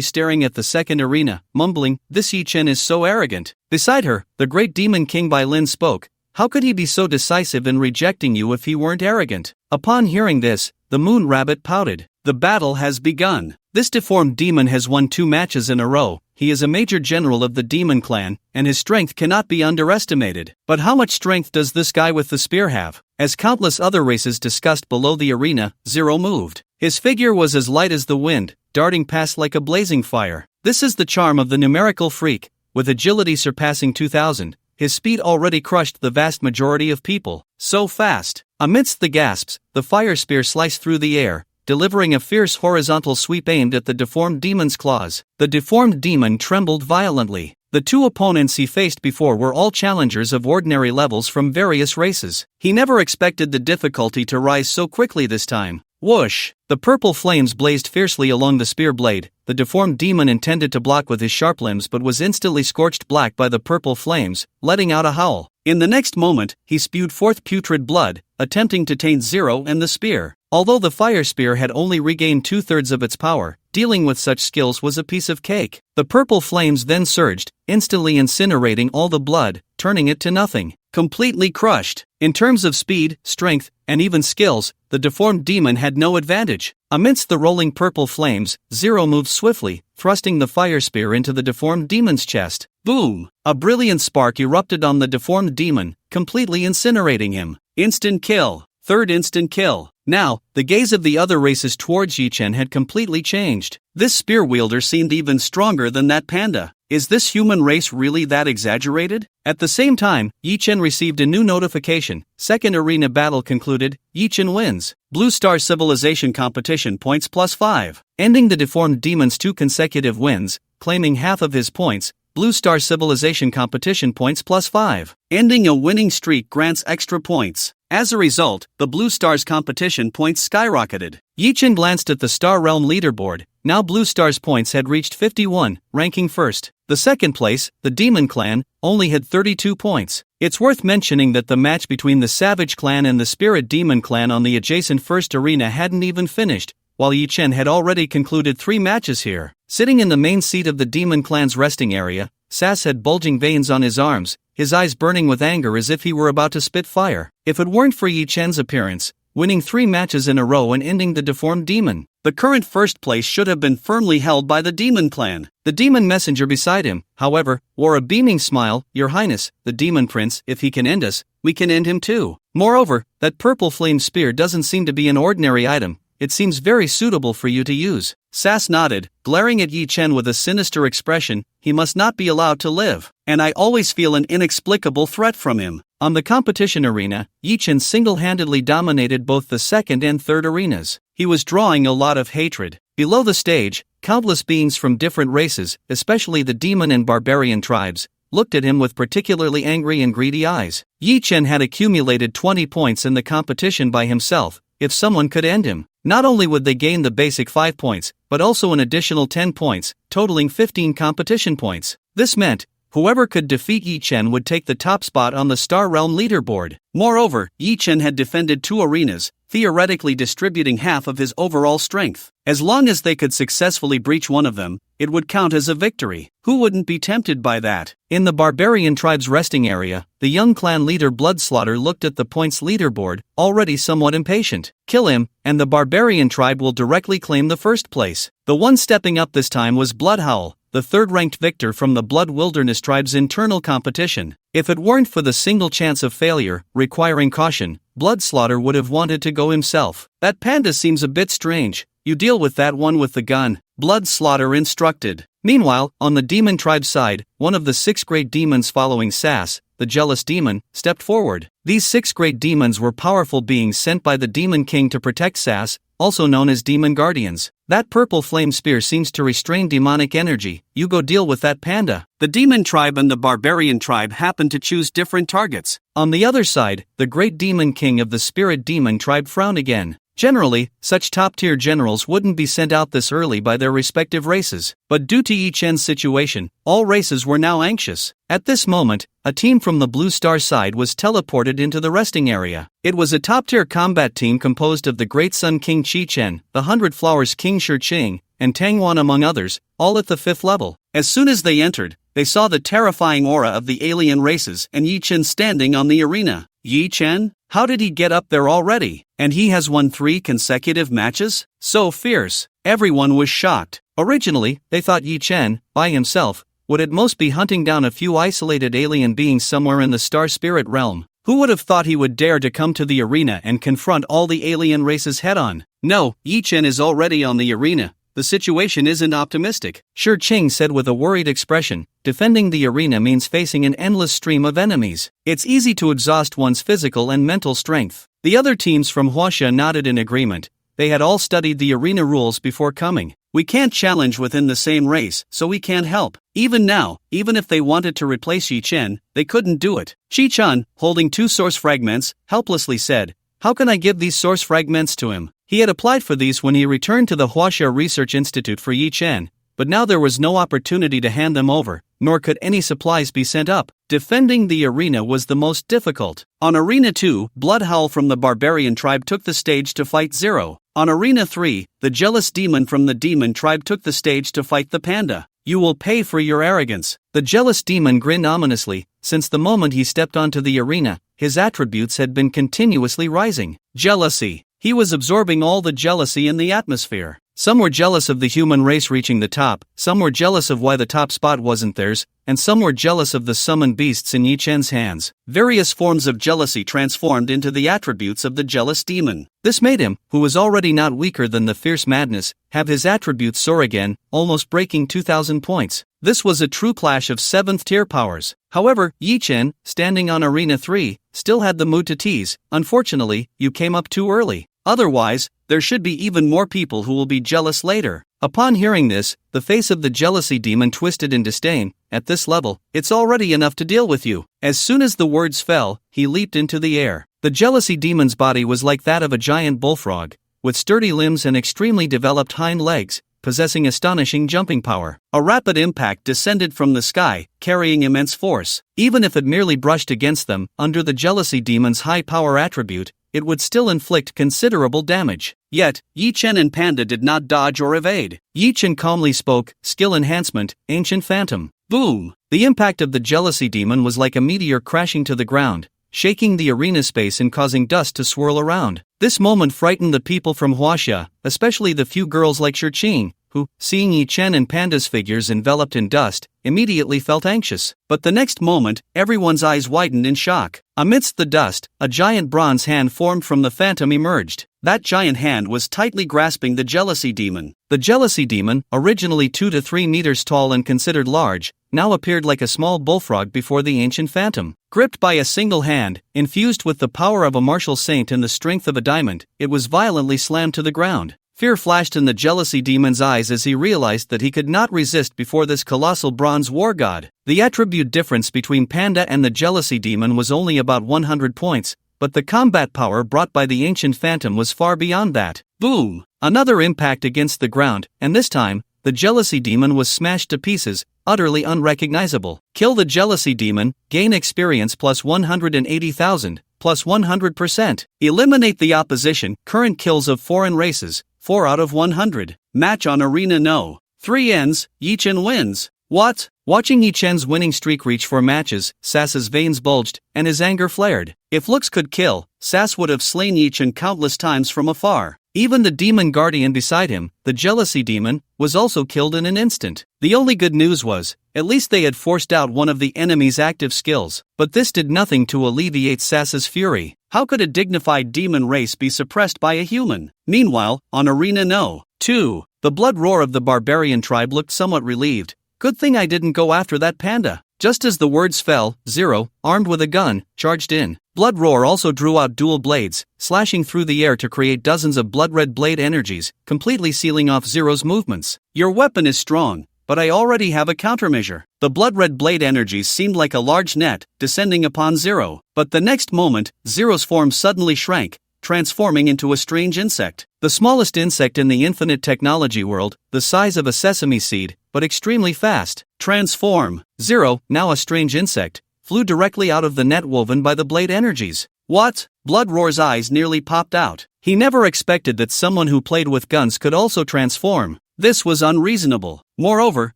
staring at the 2nd arena, mumbling, "This Yi Chen is so arrogant." Beside her, the great demon king Bai Lin spoke. "How could he be so decisive in rejecting you if he weren't arrogant?" Upon hearing this, the moon rabbit pouted. The battle has begun. This deformed demon has won 2 matches in a row. He is a major general of the demon clan, and his strength cannot be underestimated. But how much strength does this guy with the spear have? As countless other races discussed below the arena, Zero moved. His figure was as light as the wind, darting past like a blazing fire. This is the charm of the numerical freak. With agility surpassing 2,000, his speed already crushed the vast majority of people. So fast. Amidst the gasps, the fire spear sliced through the air, delivering a fierce horizontal sweep aimed at the deformed demon's claws. The deformed demon trembled violently. The 2 opponents he faced before were all challengers of ordinary levels from various races. He never expected the difficulty to rise so quickly this time. Whoosh! The purple flames blazed fiercely along the spear blade. The deformed demon intended to block with his sharp limbs but was instantly scorched black by the purple flames, letting out a howl. In the next moment, he spewed forth putrid blood, attempting to taint Zero and the spear. Although the fire spear had only regained 2/3 of its power, dealing with such skills was a piece of cake. The purple flames then surged, instantly incinerating all the blood, turning it to nothing. Completely crushed. In terms of speed, strength, and even skills, the deformed demon had no advantage. Amidst the rolling purple flames, Zero moved swiftly, thrusting the fire spear into the deformed demon's chest. Boom! A brilliant spark erupted on the deformed demon, completely incinerating him. Instant kill. 3rd instant kill. Now, the gaze of the other races towards Yi Chen had completely changed. This spear wielder seemed even stronger than that panda. Is this human race really that exaggerated? At the same time, Yi Chen received a new notification. 2nd arena battle concluded. Yi Chen wins. Blue Star Civilization competition points +5. Ending the deformed demon's 2 consecutive wins, claiming half of his points. Blue Star Civilization competition points +5. Ending a winning streak grants extra points. As a result, the Blue Stars competition points skyrocketed. Yi Chen glanced at the Star Realm leaderboard. Now Blue Stars points had reached 51, ranking first. The second place, the Demon Clan, only had 32 points. It's worth mentioning that the match between the Savage Clan and the Spirit Demon Clan on the adjacent first arena hadn't even finished, while Yi Chen had already concluded 3 matches here. Sitting in the main seat of the Demon Clan's resting area, Sass had bulging veins on his arms, his eyes burning with anger as if he were about to spit fire. If it weren't for Yi Chen's appearance, winning 3 matches in a row and ending the deformed demon, the current first place should have been firmly held by the Demon Clan. The demon messenger beside him, however, wore a beaming smile. "Your Highness, the Demon Prince, if he can end us, we can end him too. Moreover, that purple flame spear doesn't seem to be an ordinary item. It seems very suitable for you to use." Sass nodded, glaring at Yi Chen with a sinister expression. "He must not be allowed to live, and I always feel an inexplicable threat from him." On the competition arena, Yi Chen single-handedly dominated both the second and third arenas. He was drawing a lot of hatred. Below the stage, countless beings from different races, especially the demon and barbarian tribes, looked at him with particularly angry and greedy eyes. Yi Chen had accumulated 20 points in the competition by himself. If someone could end him, not only would they gain the basic 5 points, but also an additional 10 points, totaling 15 competition points. This meant, whoever could defeat Yi Chen would take the top spot on the Star Realm leaderboard. Moreover, Yi Chen had defended 2 arenas, theoretically distributing half of his overall strength. As long as they could successfully breach one of them, it would count as a victory. Who wouldn't be tempted by that? In the barbarian tribe's resting area, the young clan leader Bloodslaughter looked at the points leaderboard, already somewhat impatient. Kill him, and the barbarian tribe will directly claim the first place. The one stepping up this time was Bloodhowl, the third-ranked victor from the Blood Wilderness tribe's internal competition. If it weren't for the single chance of failure, requiring caution, Bloodslaughter would have wanted to go himself. That panda seems a bit strange. You deal with that one with the gun, Bloodslaughter instructed. Meanwhile, on the demon tribe's side, one of the 6 great demons following Sass, the jealous demon, stepped forward. These 6 great demons were powerful beings sent by the Demon King to protect Sass, also known as demon guardians. That purple flame spear seems to restrain demonic energy. You go deal with that panda. The demon tribe and the barbarian tribe happened to choose different targets. On the other side, the great demon king of the spirit demon tribe frowned again. Generally, such top-tier generals wouldn't be sent out this early by their respective races, but due to Yi Chen's situation, all races were now anxious. At this moment, a team from the Blue Star side was teleported into the resting area. It was a top-tier combat team composed of the Great Sun King Qi Chen, the 100 Flowers King Shi Qing, and Tang Wan among others, all at the 5th level. As soon as they entered, they saw the terrifying aura of the alien races and Yi Chen standing on the arena. Yi Chen? How did he get up there already? And he has won 3 consecutive matches? So fierce. Everyone was shocked. Originally, they thought Yi Chen, by himself, would at most be hunting down a few isolated alien beings somewhere in the star spirit realm. Who would have thought he would dare to come to the arena and confront all the alien races head-on? No, Yi Chen is already on the arena. The situation isn't optimistic, Shi Qing said with a worried expression. Defending the arena means facing an endless stream of enemies. It's easy to exhaust one's physical and mental strength. The other teams from Huaxia nodded in agreement. They had all studied the arena rules before coming. We can't challenge within the same race, so we can't help. Even now, even if they wanted to replace Yi Chen, they couldn't do it. Qi Chun, holding 2 source fragments, helplessly said, "How can I give these source fragments to him?" He had applied for these when he returned to the Huaxia Research Institute for Yi Chen, but now there was no opportunity to hand them over, nor could any supplies be sent up. Defending the arena was the most difficult. On Arena 2, Bloodhowl from the barbarian tribe took the stage to fight Zero. On Arena 3, the jealous demon from the demon tribe took the stage to fight the panda. You will pay for your arrogance. The jealous demon grinned ominously. Since the moment he stepped onto the arena, his attributes had been continuously rising. Jealousy. He was absorbing all the jealousy in the atmosphere. Some were jealous of the human race reaching the top, some were jealous of why the top spot wasn't theirs, and some were jealous of the summoned beasts in Yi Chen's hands. Various forms of jealousy transformed into the attributes of the jealous demon. This made him, who was already not weaker than the fierce madness, have his attributes soar again, almost breaking 2,000 points. This was a true clash of 7th tier powers. However, Yi Chen, standing on Arena 3, still had the mood to tease. Unfortunately, you came up too early. Otherwise, there should be even more people who will be jealous later. Upon hearing this, the face of the jealousy demon twisted in disdain. At this level, it's already enough to deal with you. As soon as the words fell, he leaped into the air. The jealousy demon's body was like that of a giant bullfrog, with sturdy limbs and extremely developed hind legs, possessing astonishing jumping power. A rapid impact descended from the sky, carrying immense force. Even if it merely brushed against them, under the jealousy demon's high power attribute, it would still inflict considerable damage. Yet, Yi Chen and Panda did not dodge or evade. Yi Chen calmly spoke, "Skill enhancement, ancient phantom." Boom! The impact of the jealousy demon was like a meteor crashing to the ground, shaking the arena space and causing dust to swirl around. This moment frightened the people from Huaxia, especially the few girls like Shi Qing, who, seeing Yi Chen and Panda's figures enveloped in dust, immediately felt anxious. But the next moment, everyone's eyes widened in shock. Amidst the dust, a giant bronze hand formed from the phantom emerged. That giant hand was tightly grasping the jealousy demon. The jealousy demon, originally 2 to 3 meters tall and considered large, now appeared like a small bullfrog before the ancient phantom. Gripped by a single hand, infused with the power of a martial saint and the strength of a diamond, it was violently slammed to the ground. Fear flashed in the jealousy demon's eyes as he realized that he could not resist before this colossal bronze war god. The attribute difference between Panda and the jealousy demon was only about 100 points, but the combat power brought by the ancient phantom was far beyond that. Boom! Another impact against the ground, and this time, the jealousy demon was smashed to pieces, utterly unrecognizable. Kill the jealousy demon, gain experience plus 180,000, plus 100%. Eliminate the opposition, current kills of foreign races, 4 out of 100. Match on Arena No. 3 ends, Yi-Chen wins. What? Watching Yi-Chen's winning streak reach 4 matches, Sass's veins bulged, and his anger flared. If looks could kill, Sass would have slain Yi-Chen countless times from afar. Even the demon guardian beside him, the jealousy demon, was also killed in an instant. The only good news was, at least they had forced out one of the enemy's active skills, but this did nothing to alleviate Sass's fury. How could a dignified demon race be suppressed by a human? Meanwhile, on Arena No. 2, the blood roar of the barbarian tribe looked somewhat relieved. Good thing I didn't go after that panda. Just as the words fell, Zero, armed with a gun, charged in. Blood Roar also drew out dual blades, slashing through the air to create dozens of blood-red blade energies, completely sealing off Zero's movements. Your weapon is strong, but I already have a countermeasure. The blood-red blade energies seemed like a large net, descending upon Zero. But the next moment, Zero's form suddenly shrank, transforming into a strange insect. The smallest insect in the infinite technology world, the size of a sesame seed, but extremely fast. Transform. Zero, now a strange insect, flew directly out of the net woven by the blade energies. What? Blood Roar's eyes nearly popped out. He never expected that someone who played with guns could also transform. This was unreasonable. Moreover,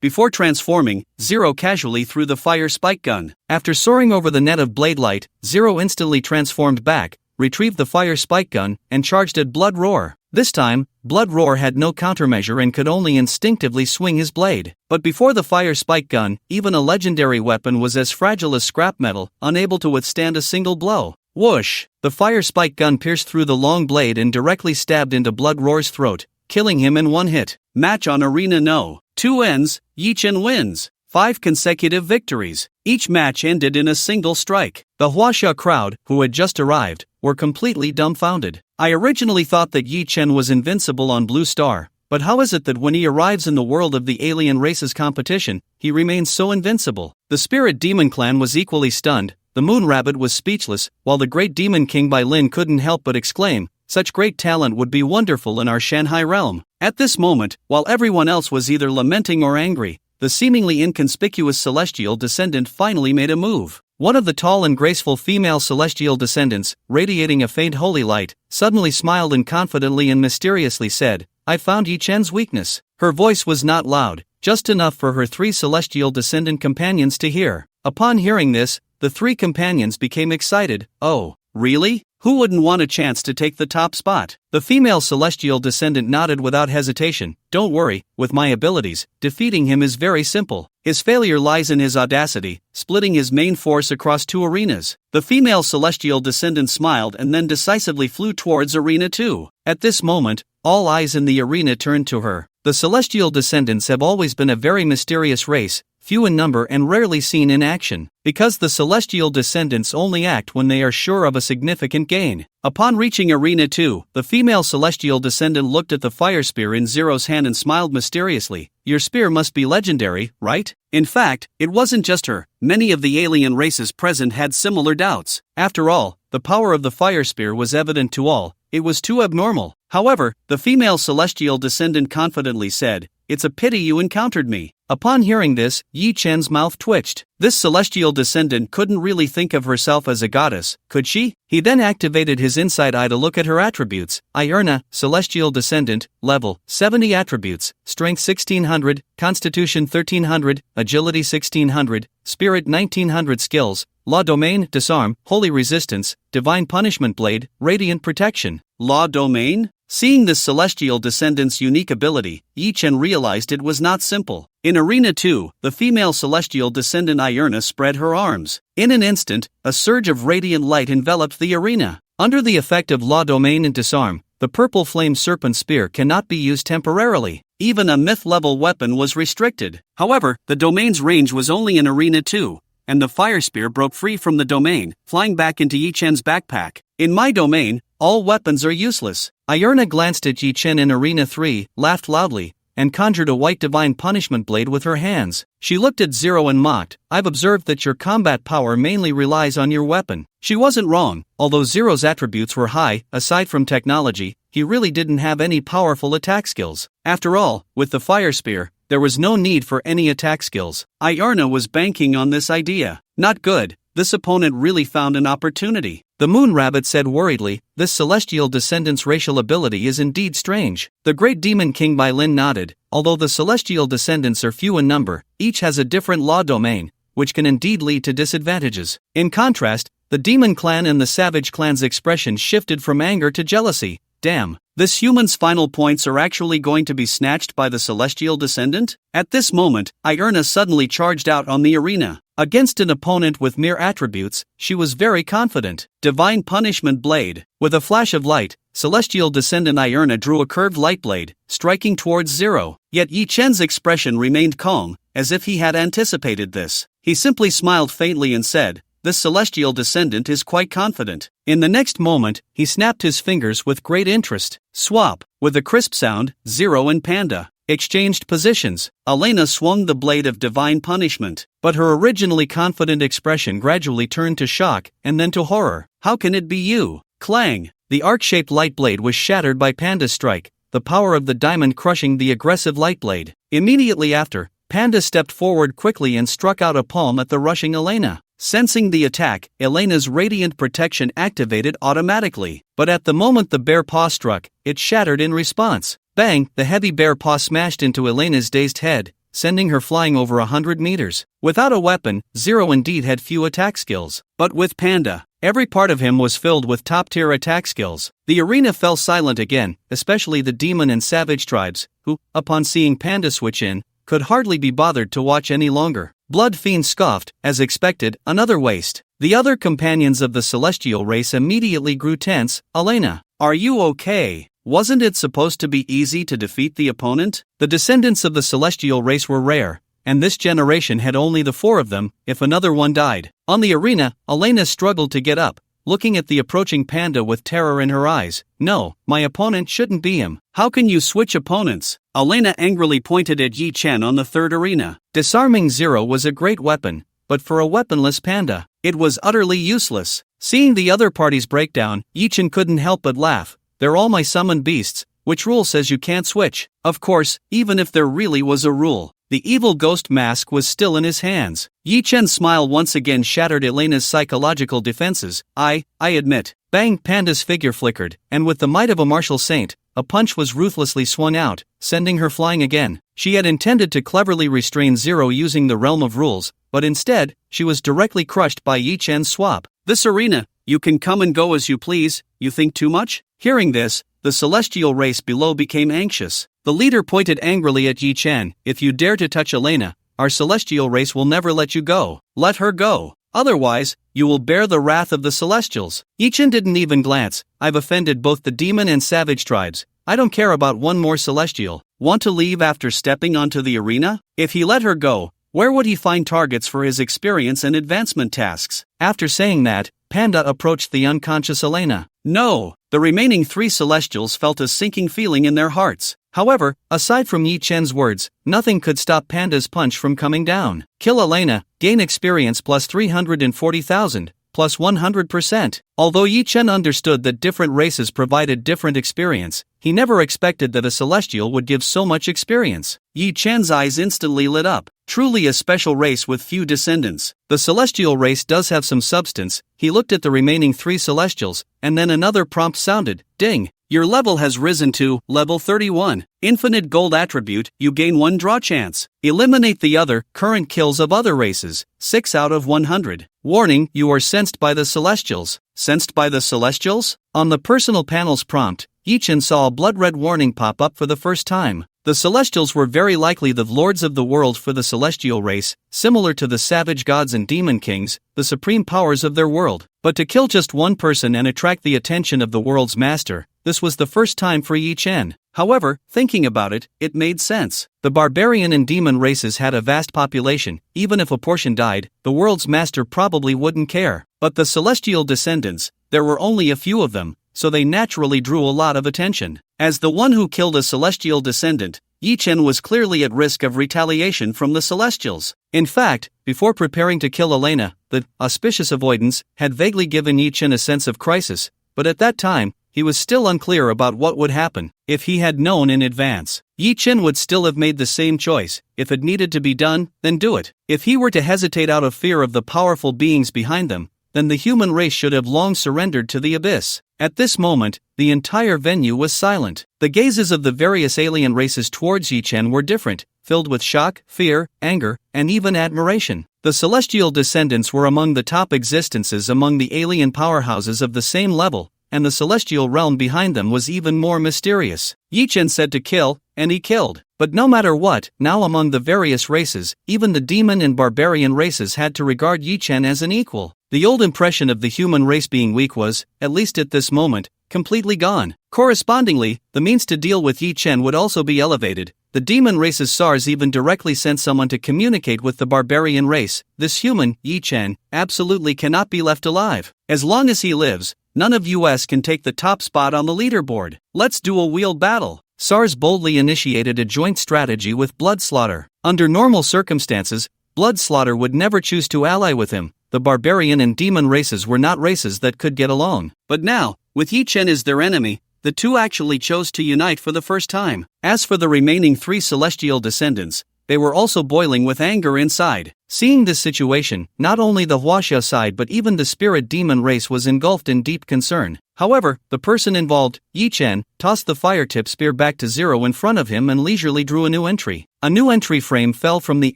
before transforming, Zero casually threw the fire spike gun. After soaring over the net of blade light, Zero instantly transformed back, retrieved the fire spike gun, and charged at Blood Roar. This time, Blood Roar had no countermeasure and could only instinctively swing his blade. But before the fire spike gun, even a legendary weapon was as fragile as scrap metal, unable to withstand a single blow. Whoosh! The fire spike gun pierced through the long blade and directly stabbed into Blood Roar's throat, killing him in one hit. Match on Arena No. 2 ends, Yi-Chen wins. 5 consecutive victories. Each match ended in a single strike. The Huaxia crowd, who had just arrived, were completely dumbfounded. I originally thought that Yi-Chen was invincible on Blue Star, but how is it that when he arrives in the world of the alien races competition, he remains so invincible? The Spirit Demon Clan was equally stunned, the Moon Rabbit was speechless, while the Great Demon King Bai Lin couldn't help but exclaim, "Such great talent would be wonderful in our Shanghai realm." At this moment, while everyone else was either lamenting or angry, the seemingly inconspicuous celestial descendant finally made a move. One of the tall and graceful female celestial descendants, radiating a faint holy light, suddenly smiled and confidently and mysteriously said, "I found Yi-Chen's weakness." Her voice was not loud, just enough for her 3 celestial descendant companions to hear. Upon hearing this, the 3 companions became excited. Oh, really? Who wouldn't want a chance to take the top spot? The female celestial descendant nodded without hesitation. Don't worry, with my abilities, defeating him is very simple. His failure lies in his audacity, splitting his main force across 2 arenas. The female celestial descendant smiled and then decisively flew towards Arena 2. At this moment, all eyes in the arena turned to her. The celestial descendants have always been a very mysterious race, few in number and rarely seen in action, because the celestial descendants only act when they are sure of a significant gain. Upon reaching Arena 2, the female celestial descendant looked at the fire spear in Zero's hand and smiled mysteriously. "Your spear must be legendary, right?" In fact, it wasn't just her. Many of the alien races present had similar doubts. After all, the power of the fire spear was evident to all. It was too abnormal. However, the female celestial descendant confidently said, "It's a pity you encountered me." Upon hearing this, Yi-Chen's mouth twitched. This celestial descendant couldn't really think of herself as a goddess, could she? He then activated his inside eye to look at her attributes. Ierna, celestial descendant, level 70 attributes, strength 1600, constitution 1300, agility 1600, spirit 1900 skills, law domain, disarm, holy resistance, divine punishment blade, radiant protection. Law domain? Seeing this celestial descendant's unique ability, Yi-Chen realized it was not simple. In Arena 2, the female celestial descendant Ierna spread her arms. In an instant, a surge of radiant light enveloped the arena. Under the effect of law domain and disarm, the purple flame serpent spear cannot be used temporarily. Even a myth-level weapon was restricted. However, the domain's range was only in Arena 2, and the fire spear broke free from the domain, flying back into Yi-Chen's backpack. In my domain, all weapons are useless. Ierna glanced at Yi-Chen in Arena 3, laughed loudly, and conjured a white divine punishment blade with her hands. She looked at Zero and mocked, "I've observed that your combat power mainly relies on your weapon." She wasn't wrong. Although Zero's attributes were high, aside from technology, he really didn't have any powerful attack skills. After all, with the fire spear, there was no need for any attack skills. Ierna was banking on this idea. Not good. this opponent really found an opportunity. The Moon Rabbit said worriedly, this celestial descendant's racial ability is indeed strange. The Great Demon King Bai Lin nodded, although the celestial descendants are few in number, each has a different law domain, which can indeed lead to disadvantages. In contrast, the Demon Clan and the Savage Clan's expression shifted from anger to jealousy. Damn, this human's final points are actually going to be snatched by the celestial descendant? At this moment, Ierna suddenly charged out on the arena. Against an opponent with mere attributes, she was very confident. Divine Punishment Blade. With a flash of light, celestial descendant Ierna drew a curved light blade, striking towards Zero. Yet Yi Chen's expression remained calm, as if he had anticipated this. He simply smiled faintly and said, this celestial descendant is quite confident. In the next moment, he snapped his fingers with great interest. Swap. With a crisp sound, Zero and Panda exchanged positions. Elena swung the blade of divine punishment, but her originally confident expression gradually turned to shock and then to horror. How can it be you? Clang! The arc-shaped light blade was shattered by Panda's strike, the power of the diamond crushing the aggressive light blade. Immediately after, Panda stepped forward quickly and struck out a palm at the rushing Elena. Sensing the attack, Elena's radiant protection activated automatically. But at the moment the bear paw struck, it shattered in response. Bang! The heavy bear paw smashed into Elena's dazed head, sending her flying over 100 meters. Without a weapon, Zero indeed had few attack skills. But with Panda, every part of him was filled with top-tier attack skills. The arena fell silent again, especially the demon and savage tribes, who, upon seeing Panda switch in, could hardly be bothered to watch any longer. Blood Fiend scoffed, as expected, another waste. The other companions of the celestial race immediately grew tense. Elena, are you okay? Wasn't it supposed to be easy to defeat the opponent? The descendants of the celestial race were rare, and this generation had only the 4 of them, if another one died. On the arena, Elena struggled to get up, looking at the approaching Panda with terror in her eyes. No, my opponent shouldn't be him. How can you switch opponents? Elena angrily pointed at Yi Chen on the 3rd arena. Disarming Zero was a great weapon, but for a weaponless Panda, it was utterly useless. Seeing the other party's breakdown, Yi Chen couldn't help but laugh. They're all my summoned beasts. Which rule says you can't switch? Of course, even if there really was a rule, the evil ghost mask was still in his hands. Yi Chen's smile once again shattered Elena's psychological defenses. I admit. Bang! Panda's figure flickered, and with the might of a martial saint, a punch was ruthlessly swung out, sending her flying again. She had intended to cleverly restrain Zero using the realm of rules, but instead, she was directly crushed by Yi Chen's swap. This arena, you can come and go as you please, you think too much? Hearing this, the celestial race below became anxious. The leader pointed angrily at Yi Chen. If you dare to touch Elena, our celestial race will never let you go. Let her go. Otherwise, you will bear the wrath of the celestials. Yi Chen didn't even glance. I've offended both the demon and savage tribes. I don't care about one more celestial. Want to leave after stepping onto the arena? If he let her go, where would he find targets for his experience and advancement tasks? After saying that, Panda approached the unconscious Elena. No, the remaining 3 celestials felt a sinking feeling in their hearts. However, aside from Yi Chen's words, nothing could stop Panda's punch from coming down. Kill Elena, gain experience plus 340,000, plus 100%. Although Yi Chen understood that different races provided different experience, he never expected that a celestial would give so much experience. Yi Chen's eyes instantly lit up. Truly a special race with few descendants. The celestial race does have some substance. He looked at the remaining 3 celestials, and then another prompt sounded. Ding! Your level has risen to level 31. Infinite gold attribute, you gain 1 draw chance. Eliminate the other current kills of other races. 6 out of 100. Warning, you are sensed by the celestials. Sensed by the celestials? On the personal panel's prompt, Yi Chen saw a blood-red warning pop up for the first time. The Celestials were very likely the lords of the world for the celestial race, similar to the savage gods and demon kings, the supreme powers of their world. But to kill just one person and attract the attention of the world's master, this was the first time for Yi Chen. However, thinking about it, it made sense. The barbarian and demon races had a vast population. Even if a portion died, the world's master probably wouldn't care. But the celestial descendants, there were only a few of them, so they naturally drew a lot of attention. As the one who killed a celestial descendant, Yi Chen was clearly at risk of retaliation from the Celestials. In fact, before preparing to kill Elena, the auspicious avoidance had vaguely given Yi Chen a sense of crisis, but at that time, he was still unclear about what would happen. If he had known in advance, Yi Chen would still have made the same choice. If it needed to be done, then do it. If he were to hesitate out of fear of the powerful beings behind them, then the human race should have long surrendered to the abyss. At this moment, the entire venue was silent. The gazes of the various alien races towards Yi Chen were different, filled with shock, fear, anger, and even admiration. The celestial descendants were among the top existences among the alien powerhouses of the same level, and the celestial realm behind them was even more mysterious. Yi Chen said to kill, and he killed. But no matter what, now among the various races, even the demon and barbarian races had to regard Yi Chen as an equal. The old impression of the human race being weak was, at least at this moment, completely gone. Correspondingly, the means to deal with Yi Chen would also be elevated. The demon race's SARS even directly sent someone to communicate with the barbarian race. This human, Yi Chen, absolutely cannot be left alive. As long as he lives, none of us can take the top spot on the leaderboard. Let's do a wheeled battle. SARS boldly initiated a joint strategy with Bloodslaughter. Under normal circumstances, Bloodslaughter would never choose to ally with him. The barbarian and demon races were not races that could get along. But now, with Yi Chen as their enemy, the two actually chose to unite for the first time. As for the remaining three celestial descendants, they were also boiling with anger inside. Seeing this situation, not only the Huaxia side but even the spirit demon race was engulfed in deep concern. However, the person involved, Yi Chen, tossed the fire-tip spear back to zero in front of him and leisurely drew a new entry. A new entry frame fell from the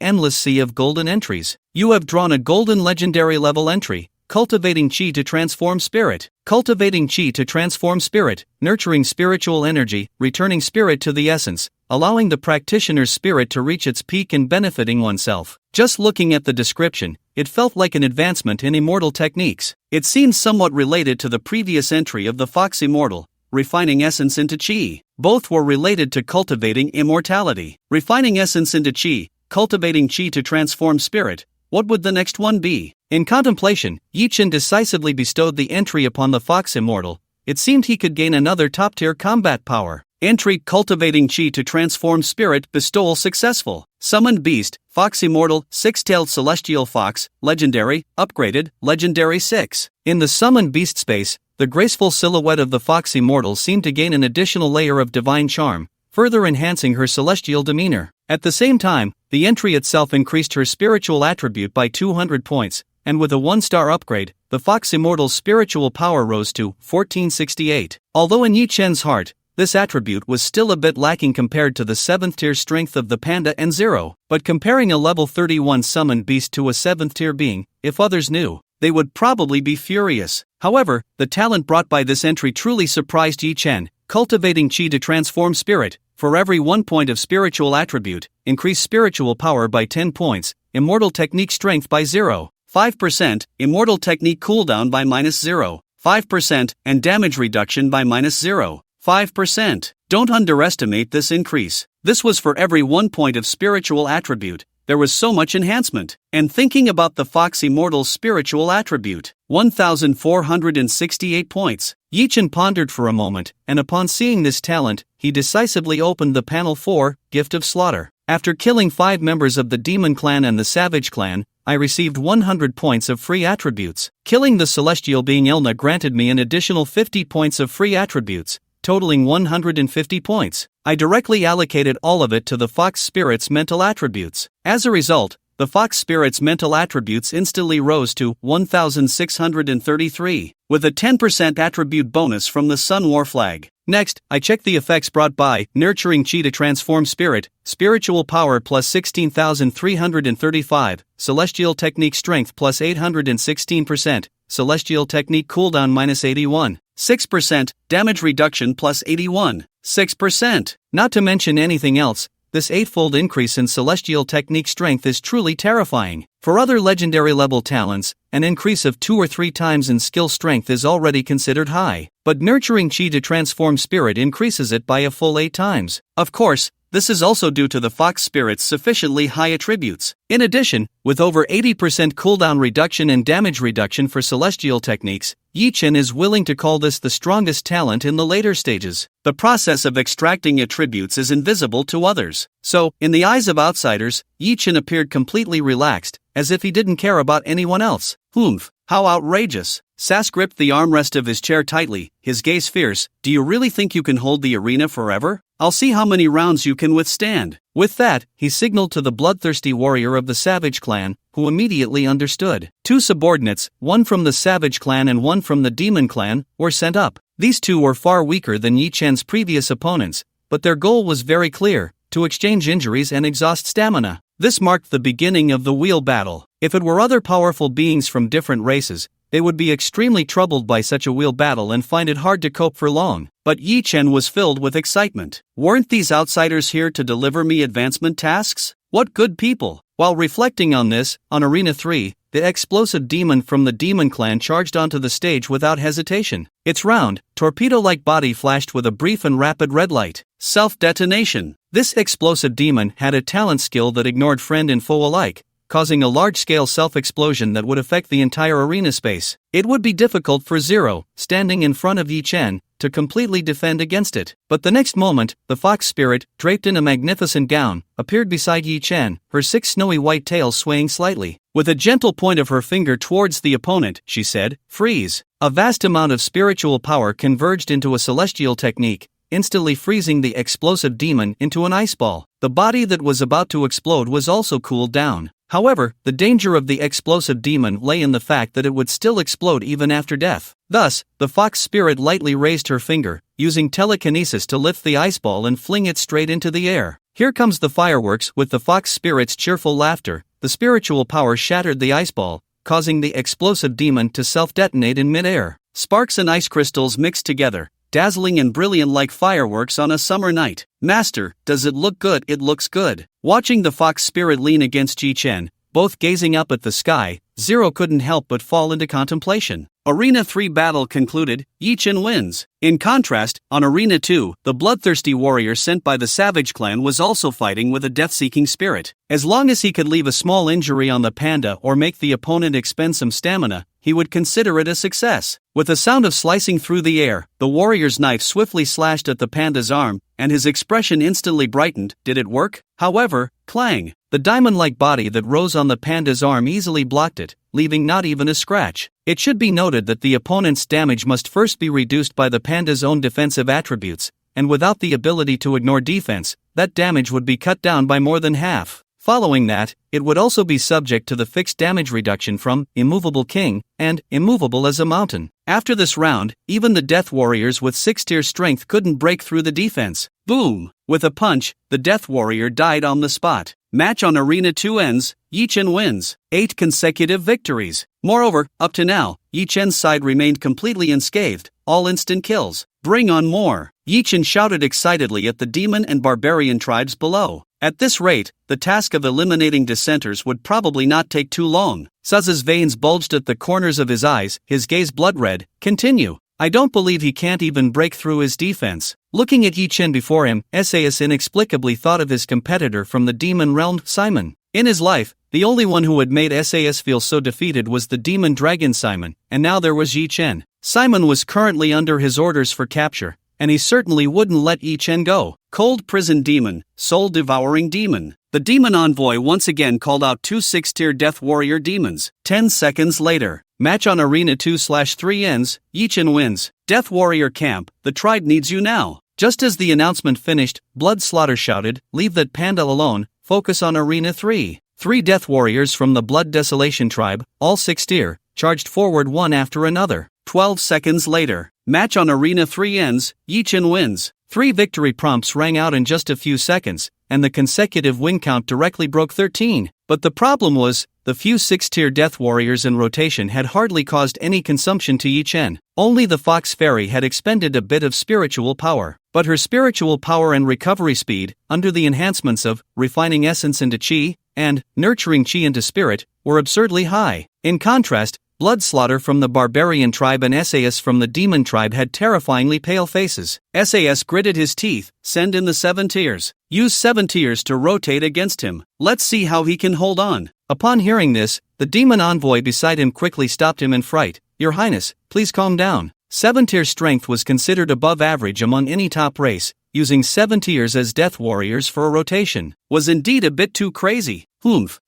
endless sea of golden entries. You have drawn a golden legendary level entry. Cultivating Qi to transform spirit. Cultivating Qi to transform spirit, nurturing spiritual energy, returning spirit to the essence, allowing the practitioner's spirit to reach its peak and benefiting oneself. Just looking at the description, it felt like an advancement in immortal techniques. It seemed somewhat related to the previous entry of the Fox Immortal, refining essence into Qi. Both were related to cultivating immortality. Refining essence into Qi, cultivating Qi to transform spirit. What would the next one be? In contemplation, Yi Chen decisively bestowed the entry upon the Fox Immortal. It seemed he could gain another top-tier combat power. Entry Cultivating Qi to Transform Spirit bestowal successful. Summoned Beast, Fox Immortal, Six-Tailed Celestial Fox, Legendary, Upgraded, Legendary 6. In the Summoned Beast space, the graceful silhouette of the Fox Immortal seemed to gain an additional layer of divine charm, further enhancing her celestial demeanor. At the same time, the entry itself increased her spiritual attribute by 200 points, and with a 1-star upgrade, the Fox Immortal's spiritual power rose to 1468. Although in Yi Chen's heart, this attribute was still a bit lacking compared to the 7th tier strength of the Panda and Zero, but comparing a level 31 summoned beast to a 7th tier being, if others knew, they would probably be furious. However, the talent brought by this entry truly surprised Yi Chen. Cultivating Qi to transform spirit. For every 1 point of spiritual attribute, increase spiritual power by 10 points, immortal technique strength by 0.5%, immortal technique cooldown by -0.5%, and damage reduction by -0.5%. Don't underestimate this increase. This was for every 1 point of spiritual attribute. There was so much enhancement. And thinking about the Fox Immortal's spiritual attribute, 1,468 points. Yi Chen pondered for a moment, and upon seeing this talent, he decisively opened the panel 4, Gift of Slaughter. After killing 5 members of the Demon Clan and the Savage Clan, I received 100 points of free attributes. Killing the celestial being Elna granted me an additional 50 points of free attributes, totaling 150 points. I directly allocated all of it to the Fox Spirit's mental attributes. As a result, the Fox Spirit's mental attributes instantly rose to 1,633, with a 10% attribute bonus from the Sun War flag. Next, I checked the effects brought by Nurturing Qi to Transform Spirit, Spiritual Power plus 16,335, Celestial Technique Strength plus 816%, Celestial Technique Cooldown minus 81.6%, Damage Reduction plus 81.6%. Not to mention anything else, this 8-fold increase in Celestial Technique Strength is truly terrifying. For other legendary level talents, an increase of 2 or 3 times in skill strength is already considered high, but Nurturing Qi to Transform Spirit increases it by a full 8 times. Of course, this is also due to the Fox Spirit's sufficiently high attributes. In addition, with over 80% cooldown reduction and damage reduction for celestial techniques, Yi Chen is willing to call this the strongest talent in the later stages. The process of extracting attributes is invisible to others. So, in the eyes of outsiders, Yi Chen appeared completely relaxed, as if he didn't care about anyone else. Humph, how outrageous. Sas gripped the armrest of his chair tightly, his gaze fierce. Do you really think you can hold the arena forever? I'll see how many rounds you can withstand. With that, he signaled to the bloodthirsty warrior of the Savage clan, who immediately understood. 2 subordinates, one from the Savage clan and one from the Demon clan, were sent up. These 2 were far weaker than Yi Chen's previous opponents, but their goal was very clear: to exchange injuries and exhaust stamina. This marked the beginning of the wheel battle. If it were other powerful beings from different races, they would be extremely troubled by such a wheel battle and find it hard to cope for long. But Yi Chen was filled with excitement. Weren't these outsiders here to deliver me advancement tasks? What good people! While reflecting on this, on Arena 3, the explosive demon from the Demon clan charged onto the stage without hesitation. Its round, torpedo-like body flashed with a brief and rapid red light. Self-detonation. This explosive demon had a talent skill that ignored friend and foe alike, causing a large-scale self-explosion that would affect the entire arena space. It would be difficult for Zero, standing in front of Yi Chen, to completely defend against it. But the next moment, the fox spirit, draped in a magnificent gown, appeared beside Yi Chen, her 6 snowy white tails swaying slightly. With a gentle point of her finger towards the opponent, she said, "Freeze." A vast amount of spiritual power converged into a celestial technique, instantly freezing the explosive demon into an ice ball. The body that was about to explode was also cooled down. However, the danger of the explosive demon lay in the fact that it would still explode even after death. Thus, the fox spirit lightly raised her finger, using telekinesis to lift the ice ball and fling it straight into the air. Here comes the fireworks. With the fox spirit's cheerful laughter, the spiritual power shattered the ice ball, causing the explosive demon to self-detonate in mid-air. Sparks and ice crystals mixed together, dazzling and brilliant like fireworks on a summer night. Master, does it look good? It looks good. Watching the fox spirit lean against Yi Chen, both gazing up at the sky, Zero couldn't help but fall into contemplation. Arena 3 battle concluded, Yi Chen wins. In contrast, on Arena 2, the bloodthirsty warrior sent by the Savage clan was also fighting with a death-seeking spirit. As long as he could leave a small injury on the panda or make the opponent expend some stamina, he would consider it a success. With a sound of slicing through the air, the warrior's knife swiftly slashed at the panda's arm, and his expression instantly brightened. Did it work? However, clang! The diamond-like body that rose on the panda's arm easily blocked it, leaving not even a scratch. It should be noted that the opponent's damage must first be reduced by the panda's own defensive attributes, and without the ability to ignore defense, that damage would be cut down by more than half. Following that, it would also be subject to the fixed damage reduction from Immovable King and Immovable as a Mountain. After this round, even the Death Warriors with 6-tier strength couldn't break through the defense. Boom! With a punch, the Death Warrior died on the spot. Match on Arena 2 ends, Yi Chen wins. 8 consecutive victories. Moreover, up to now, Yi Chen's side remained completely unscathed, all instant kills. Bring on more! Yi Chen shouted excitedly at the demon and barbarian tribes below. At this rate, the task of eliminating dissenters would probably not take too long. Suz's veins bulged at the corners of his eyes, his gaze blood-red. Continue. I don't believe he can't even break through his defense. Looking at Yi Chen before him, SAS inexplicably thought of his competitor from the demon realm, Simon. In his life, the only one who had made SAS feel so defeated was the demon dragon Simon, and now there was Yi Chen. Simon was currently under his orders for capture, and he certainly wouldn't let Yi Chen go. Cold prison demon, soul-devouring demon. The demon envoy once again called out 2 6-tier death warrior demons. 10 seconds later, match on Arena 2/3 ends, Yi Chen wins. Death warrior camp, the tribe needs you now. Just as the announcement finished, Blood Slaughter shouted, leave that panda alone, focus on Arena 3. 3 death warriors from the Blood Desolation tribe, all 6-tier, charged forward one after another. 12 seconds later, match on Arena 3 ends, Yi Chen wins. 3 victory prompts rang out in just a few seconds, and the consecutive win count directly broke 13. But the problem was, the few 6-tier death warriors in rotation had hardly caused any consumption to Yi Chen. Only the Fox Fairy had expended a bit of spiritual power. But her spiritual power and recovery speed, under the enhancements of refining essence into chi and nurturing chi into spirit, were absurdly high. In contrast, Blood Slaughter from the Barbarian tribe and SAS from the Demon tribe had terrifyingly pale faces. SAS gritted his teeth. Send in the 7 tiers. Use 7 tiers to rotate against him. Let's see how he can hold on. Upon hearing this, the demon envoy beside him quickly stopped him in fright. Your Highness, please calm down. 7-tier strength was considered above average among any top race. Using 7 tiers as death warriors for a rotation was indeed a bit too crazy.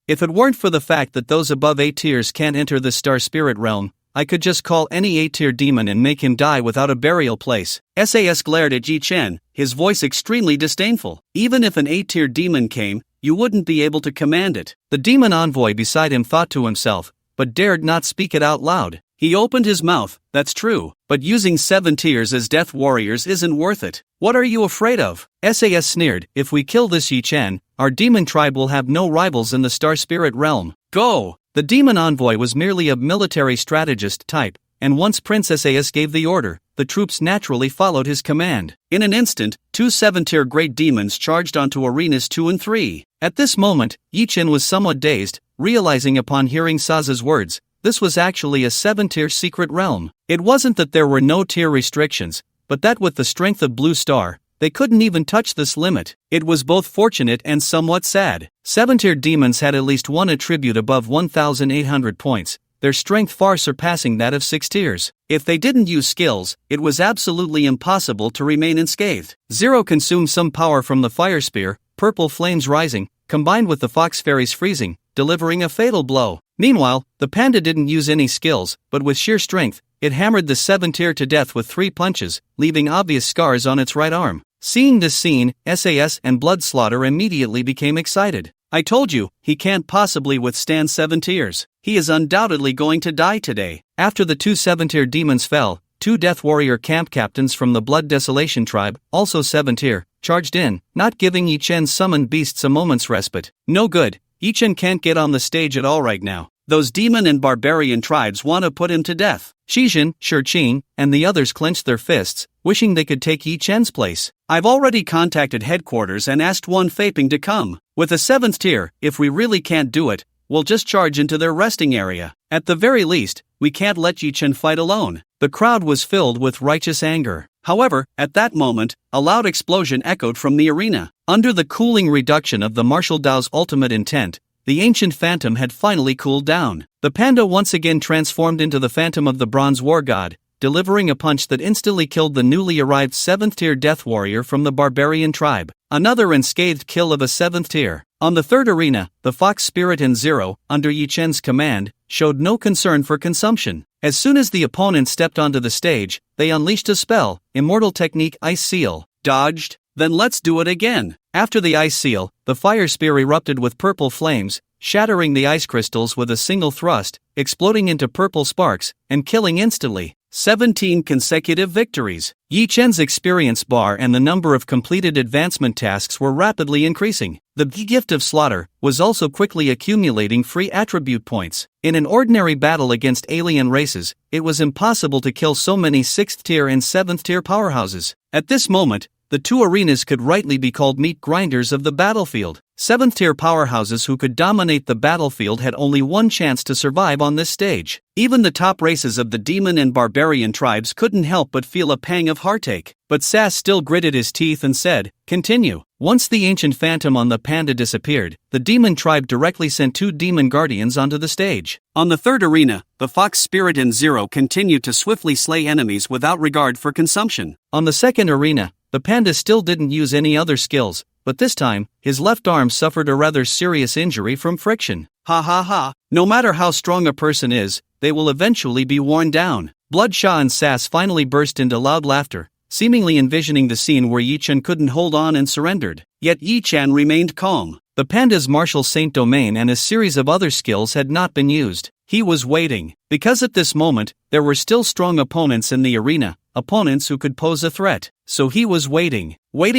If it weren't for the fact that those above 8 tiers can't enter the Star Spirit realm, I could just call any 8-tier demon and make him die without a burial place. SAS glared at Yi Chen, his voice extremely disdainful. Even if an 8-tier demon came, you wouldn't be able to command it. The demon envoy beside him thought to himself, but dared not speak it out loud. He opened his mouth, that's true, but using 7 tiers as death warriors isn't worth it. What are you afraid of? SAS sneered, if we kill this Yi Chen, our demon tribe will have no rivals in the star spirit realm. Go! The demon envoy was merely a military strategist type, and once Prince SAS gave the order, the troops naturally followed his command. In an instant, 2 7-tier great demons charged onto arenas 2 and 3. At this moment, Yi Chen was somewhat dazed, realizing upon hearing Saza's words, this was actually a 7-tier secret realm. It wasn't that there were no tier restrictions, but that with the strength of Blue Star, they couldn't even touch this limit. It was both fortunate and somewhat sad. 7-tier demons had at least one attribute above 1,800 points, their strength far surpassing that of 6 tiers. If they didn't use skills, it was absolutely impossible to remain unscathed. Zero consumed some power from the fire spear, purple flames rising, combined with the fox fairies freezing, delivering a fatal blow. Meanwhile, the panda didn't use any skills, but with sheer strength, it hammered the 7-tier to death with 3 punches, leaving obvious scars on its right arm. Seeing this scene, SAS and Bloodslaughter immediately became excited. I told you, he can't possibly withstand 7 tiers. He is undoubtedly going to die today. After the 2 7-tier demons fell, 2 Death Warrior camp captains from the Blood Desolation tribe, also 7-tier, charged in, not giving Yi Chen's summoned beasts a moment's respite. No good, Yi Chen can't get on the stage at all right now. Those demon and barbarian tribes want to put him to death. Shijin, Shiqing, and the others clenched their fists, wishing they could take Yi Chen's place. I've already contacted headquarters and asked one Faping to come. With a 7th tier, if we really can't do it, we'll just charge into their resting area. At the very least, we can't let Yi Chen fight alone. The crowd was filled with righteous anger. However, at that moment, a loud explosion echoed from the arena. Under the cooling reduction of the martial Dao's ultimate intent, the ancient phantom had finally cooled down. The panda once again transformed into the phantom of the bronze war god, delivering a punch that instantly killed the newly arrived 7th-tier death warrior from the barbarian tribe. Another unscathed kill of a 7th tier. On the third arena, the fox spirit and Zero, under Yi Chen's command, showed no concern for consumption. As soon as the opponent stepped onto the stage, they unleashed a spell, Immortal Technique Ice Seal. Dodged? Then let's do it again. After the ice seal, the fire spear erupted with purple flames, shattering the ice crystals with a single thrust, exploding into purple sparks, and killing instantly. 17 consecutive victories. Yi Chen's experience bar and the number of completed advancement tasks were rapidly increasing. The gift of slaughter was also quickly accumulating free attribute points. In an ordinary battle against alien races, it was impossible to kill so many 6th tier and 7th tier powerhouses. At this moment, the 2 arenas could rightly be called meat grinders of the battlefield. 7th tier powerhouses who could dominate the battlefield had only one chance to survive on this stage. Even the top races of the demon and barbarian tribes couldn't help but feel a pang of heartache. But SAS still gritted his teeth and said, "Continue." Once the ancient phantom on the panda disappeared, the demon tribe directly sent 2 demon guardians onto the stage. On the third arena, the fox spirit and Zero continued to swiftly slay enemies without regard for consumption. On the second arena, the panda still didn't use any other skills, but this time, his left arm suffered a rather serious injury from friction. Ha ha ha, no matter how strong a person is, they will eventually be worn down. Bloodshaw and SAS finally burst into loud laughter, seemingly envisioning the scene where Yi Chen couldn't hold on and surrendered. Yet Yi Chen remained calm. The panda's martial saint domain and a series of other skills had not been used. He was waiting, because at this moment, there were still strong opponents in the arena, opponents who could pose a threat. So he was waiting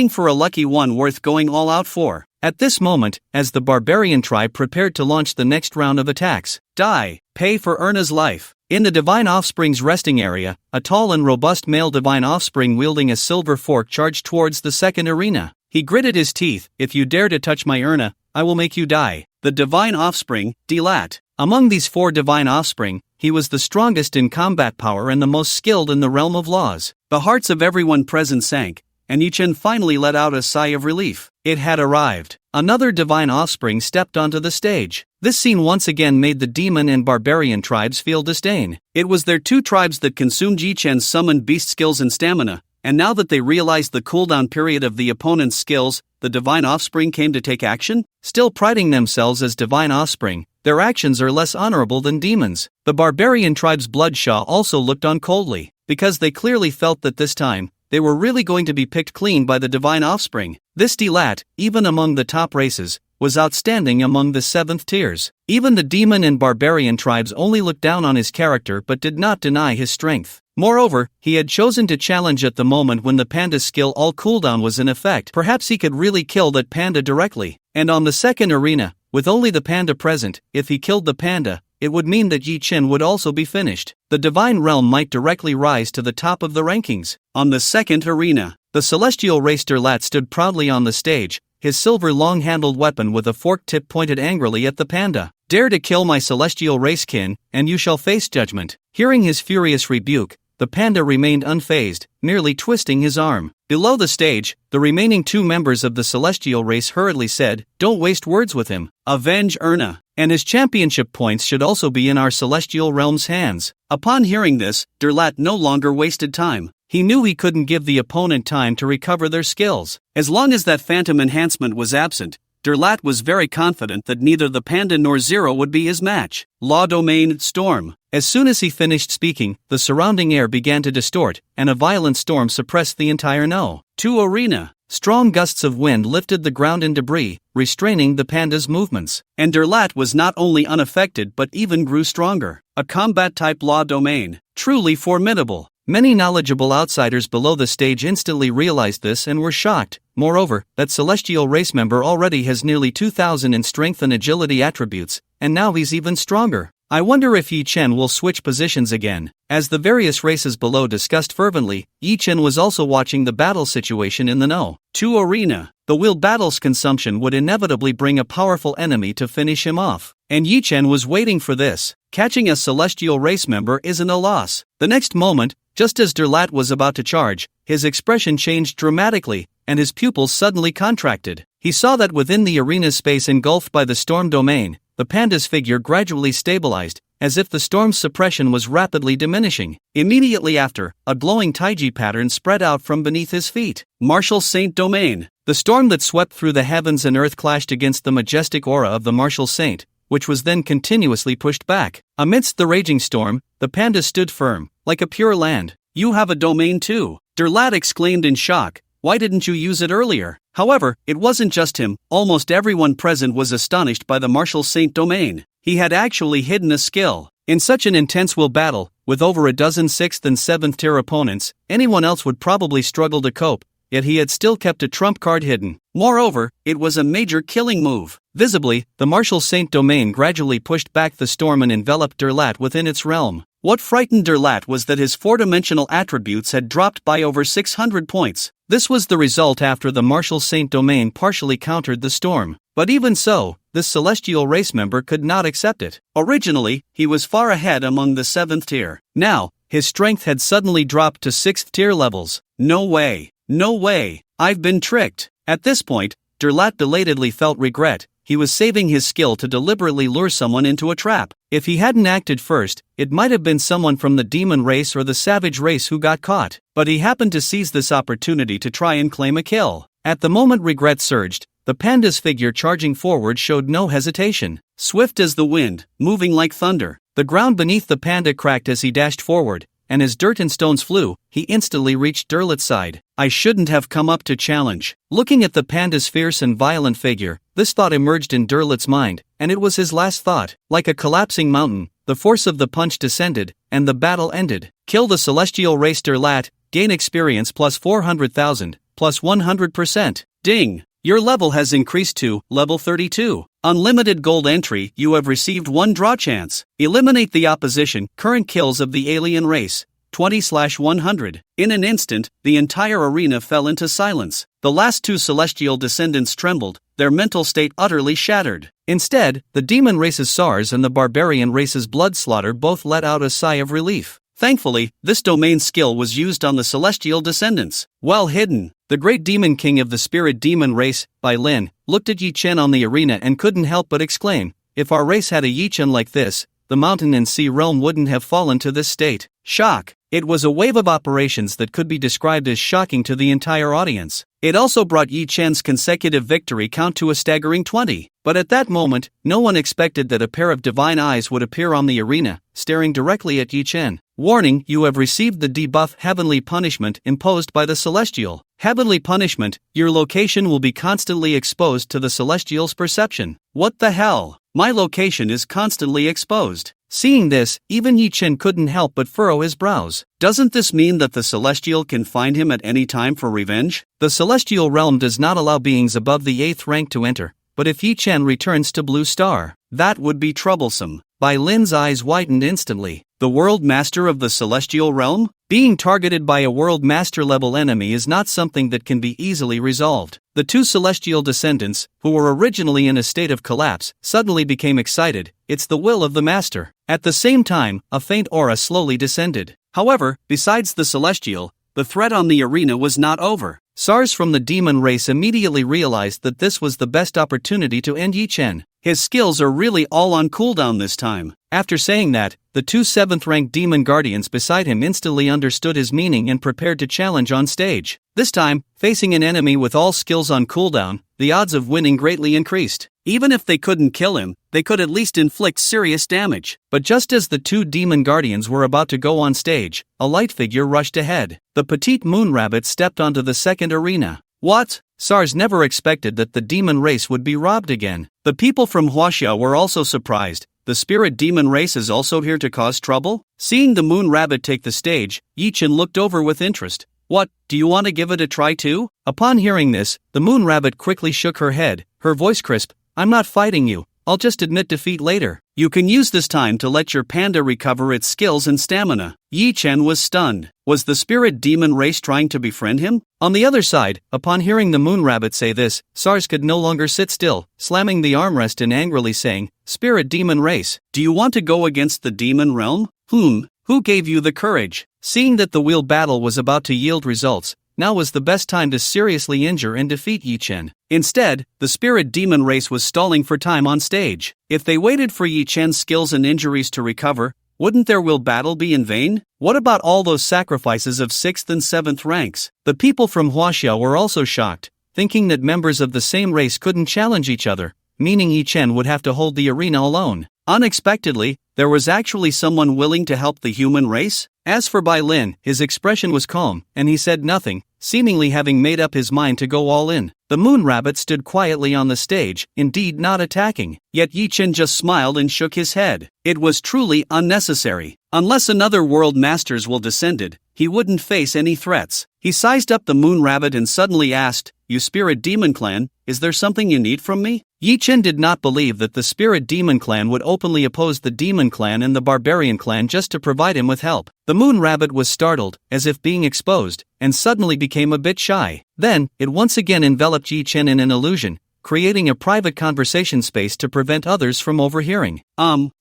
for a lucky one worth going all out for. At this moment, as the barbarian tribe prepared to launch the next round of attacks, pay for Erna's life. In the Divine Offspring's resting area, a tall and robust male Divine Offspring wielding a silver fork charged towards the second arena. He gritted his teeth, "If you dare to touch my Erna, I will make you die." The Divine Offspring, Dilat. Among these 4 Divine Offspring, he was the strongest in combat power and the most skilled in the realm of laws. The hearts of everyone present sank, and Yi Chen finally let out a sigh of relief. It had arrived. Another Divine Offspring stepped onto the stage. This scene once again made the demon and barbarian tribes feel disdain. It was their 2 tribes that consumed Yi Chen's summoned beast skills and stamina, and now that they realized the cooldown period of the opponent's skills, the divine offspring came to take action? Still priding themselves as divine offspring, their actions are less honorable than demons. The barbarian tribe's Bloodshaw also looked on coldly, because they clearly felt that this time, they were really going to be picked clean by the divine offspring. This Delat, even among the top races, was outstanding among the 7th tiers. Even the demon and barbarian tribes only looked down on his character but did not deny his strength. Moreover, he had chosen to challenge at the moment when the panda's skill all cooldown was in effect. Perhaps he could really kill that panda directly. And on the second arena, with only the panda present, if he killed the panda, it would mean that Yi Chen would also be finished. The divine realm might directly rise to the top of the rankings. On the second arena, the celestial race Derlat stood proudly on the stage, his silver long-handled weapon with a forked tip pointed angrily at the panda. Dare to kill my celestial race kin, and you shall face judgment. Hearing his furious rebuke, the panda remained unfazed, merely twisting his arm. Below the stage, the remaining 2 members of the celestial race hurriedly said, "Don't waste words with him. Avenge Erna, and his championship points should also be in our celestial realm's hands." Upon hearing this, Derlat no longer wasted time. He knew he couldn't give the opponent time to recover their skills. As long as that phantom enhancement was absent, Derlat was very confident that neither the panda nor Zero would be his match. Law Domain Storm. As soon as he finished speaking, the surrounding air began to distort, and a violent storm suppressed the entire No. 2 arena. Strong gusts of wind lifted the ground in debris, restraining the panda's movements. And Derlat was not only unaffected but even grew stronger. A combat-type law domain. Truly formidable. Many knowledgeable outsiders below the stage instantly realized this and were shocked. Moreover, that celestial race member already has nearly 2,000 in strength and agility attributes, and now he's even stronger. I wonder if Yi Chen will switch positions again. As the various races below discussed fervently, Yi Chen was also watching the battle situation in the No. 2 arena. The will battle's consumption would inevitably bring a powerful enemy to finish him off. And Yi Chen was waiting for this. Catching a celestial race member isn't a loss. The next moment, just as Derlat was about to charge, his expression changed dramatically, and his pupils suddenly contracted. He saw that within the arena's space engulfed by the storm domain, the panda's figure gradually stabilized, as if the storm's suppression was rapidly diminishing. Immediately after, a glowing taiji pattern spread out from beneath his feet. Martial Saint Domain. The storm that swept through the heavens and earth clashed against the majestic aura of the Martial Saint, which was then continuously pushed back. Amidst the raging storm, the panda stood firm, like a pure land. "You have a domain too," Derlat exclaimed in shock. "Why didn't you use it earlier?" However, it wasn't just him. Almost everyone present was astonished by the Martial Saint domain. He had actually hidden a skill. In such an intense will battle, with over a dozen 6th and 7th tier opponents, anyone else would probably struggle to cope, yet he had still kept a trump card hidden. Moreover, it was a major killing move. Visibly, the Martial Saint domain gradually pushed back the storm and enveloped Derlat within its realm. What frightened Derlat was that his 4-dimensional attributes had dropped by over 600 points. This was the result after the Martial Saint domain partially countered the storm. But even so, this celestial race member could not accept it. Originally, he was far ahead among the 7th tier. Now, his strength had suddenly dropped to 6th tier levels. No way. No way. I've been tricked. At this point, Derlat belatedly felt regret. He was saving his skill to deliberately lure someone into a trap. If he hadn't acted first, it might have been someone from the demon race or the savage race who got caught. But he happened to seize this opportunity to try and claim a kill. At the moment regret surged, the panda's figure charging forward showed no hesitation. Swift as the wind, moving like thunder, the ground beneath the panda cracked as he dashed forward, and as dirt and stones flew, he instantly reached Derlat's side. I shouldn't have come up to challenge. Looking at the panda's fierce and violent figure, this thought emerged in Derlat's mind, and it was his last thought. Like a collapsing mountain, the force of the punch descended, and the battle ended. Kill the celestial race Derlat, gain experience plus 400,000, plus 100%. Ding! Your level has increased to level 32. Unlimited gold entry, you have received 1 draw chance. Eliminate the opposition, current kills of the alien race, 20/100. In an instant, the entire arena fell into silence. The last 2 celestial descendants trembled, their mental state utterly shattered. Instead, the demon race's SARS and the barbarian race's blood slaughter both let out a sigh of relief. Thankfully, this domain skill was used on the celestial descendants. Well hidden. The great demon king of the spirit demon race, Bai Lin, looked at Yi Chen on the arena and couldn't help but exclaim, if our race had a Yi Chen like this, the mountain and sea realm wouldn't have fallen to this state. Shock. It was a wave of operations that could be described as shocking to the entire audience. It also brought Yi Chen's consecutive victory count to a staggering 20. But at that moment, no one expected that a pair of divine eyes would appear on the arena, staring directly at Yi Chen. Warning, you have received the debuff Heavenly Punishment imposed by the Celestial. Heavenly Punishment, your location will be constantly exposed to the Celestial's perception. What the hell? My location is constantly exposed. Seeing this, even Yi Chen couldn't help but furrow his brows. Doesn't this mean that the Celestial can find him at any time for revenge? The Celestial Realm does not allow beings above the 8th rank to enter, but if Yi Chen returns to Blue Star, that would be troublesome. Bai Lin's eyes widened instantly. The World Master of the Celestial Realm? Being targeted by a World Master level enemy is not something that can be easily resolved. The two Celestial descendants, who were originally in a state of collapse, suddenly became excited. It's the will of the Master. At the same time, a faint aura slowly descended. However, besides the Celestial, the threat on the arena was not over. SARS from the demon race immediately realized that this was the best opportunity to end Yi Chen. His skills are really all on cooldown this time. After saying that, the two 7th-ranked demon guardians beside him instantly understood his meaning and prepared to challenge on stage. This time, facing an enemy with all skills on cooldown, the odds of winning greatly increased. Even if they couldn't kill him, they could at least inflict serious damage. But just as the two demon guardians were about to go on stage, a light figure rushed ahead. The petite moon rabbit stepped onto the second arena. What? SARS never expected that the demon race would be robbed again. The people from Huaxia were also surprised. The spirit demon race is also here to cause trouble? Seeing the moon rabbit take the stage, Yi Chen looked over with interest. What, do you want to give it a try too? Upon hearing this, the moon rabbit quickly shook her head, her voice crisp. I'm not fighting you, I'll just admit defeat later. You can use this time to let your panda recover its skills and stamina. Yi Chen was stunned. Was the spirit demon race trying to befriend him? On the other side, upon hearing the moon rabbit say this, SARS could no longer sit still, slamming the armrest and angrily saying, Spirit demon race, do you want to go against the demon realm? Who gave you the courage? Seeing that the wheel battle was about to yield results, now was the best time to seriously injure and defeat Yi Chen. Instead, the spirit demon race was stalling for time on stage. If they waited for Yi Chen's skills and injuries to recover, wouldn't their will battle be in vain? What about all those sacrifices of 6th and 7th ranks? The people from Huaxia were also shocked, thinking that members of the same race couldn't challenge each other, meaning Yi Chen would have to hold the arena alone. Unexpectedly, there was actually someone willing to help the human race? As for Bai Lin, his expression was calm, and he said nothing, seemingly having made up his mind to go all in. The moon rabbit stood quietly on the stage, indeed not attacking, yet Yi Chen just smiled and shook his head. It was truly unnecessary. Unless another world masters will descended, he wouldn't face any threats. He sized up the moon rabbit and suddenly asked, You spirit demon clan, is there something you need from me? Yi Chen did not believe that the spirit demon clan would openly oppose the demon clan and the barbarian clan just to provide him with help. The moon rabbit was startled, as if being exposed, and suddenly became a bit shy. Then, it once again enveloped Yi Chen in an illusion, creating a private conversation space to prevent others from overhearing.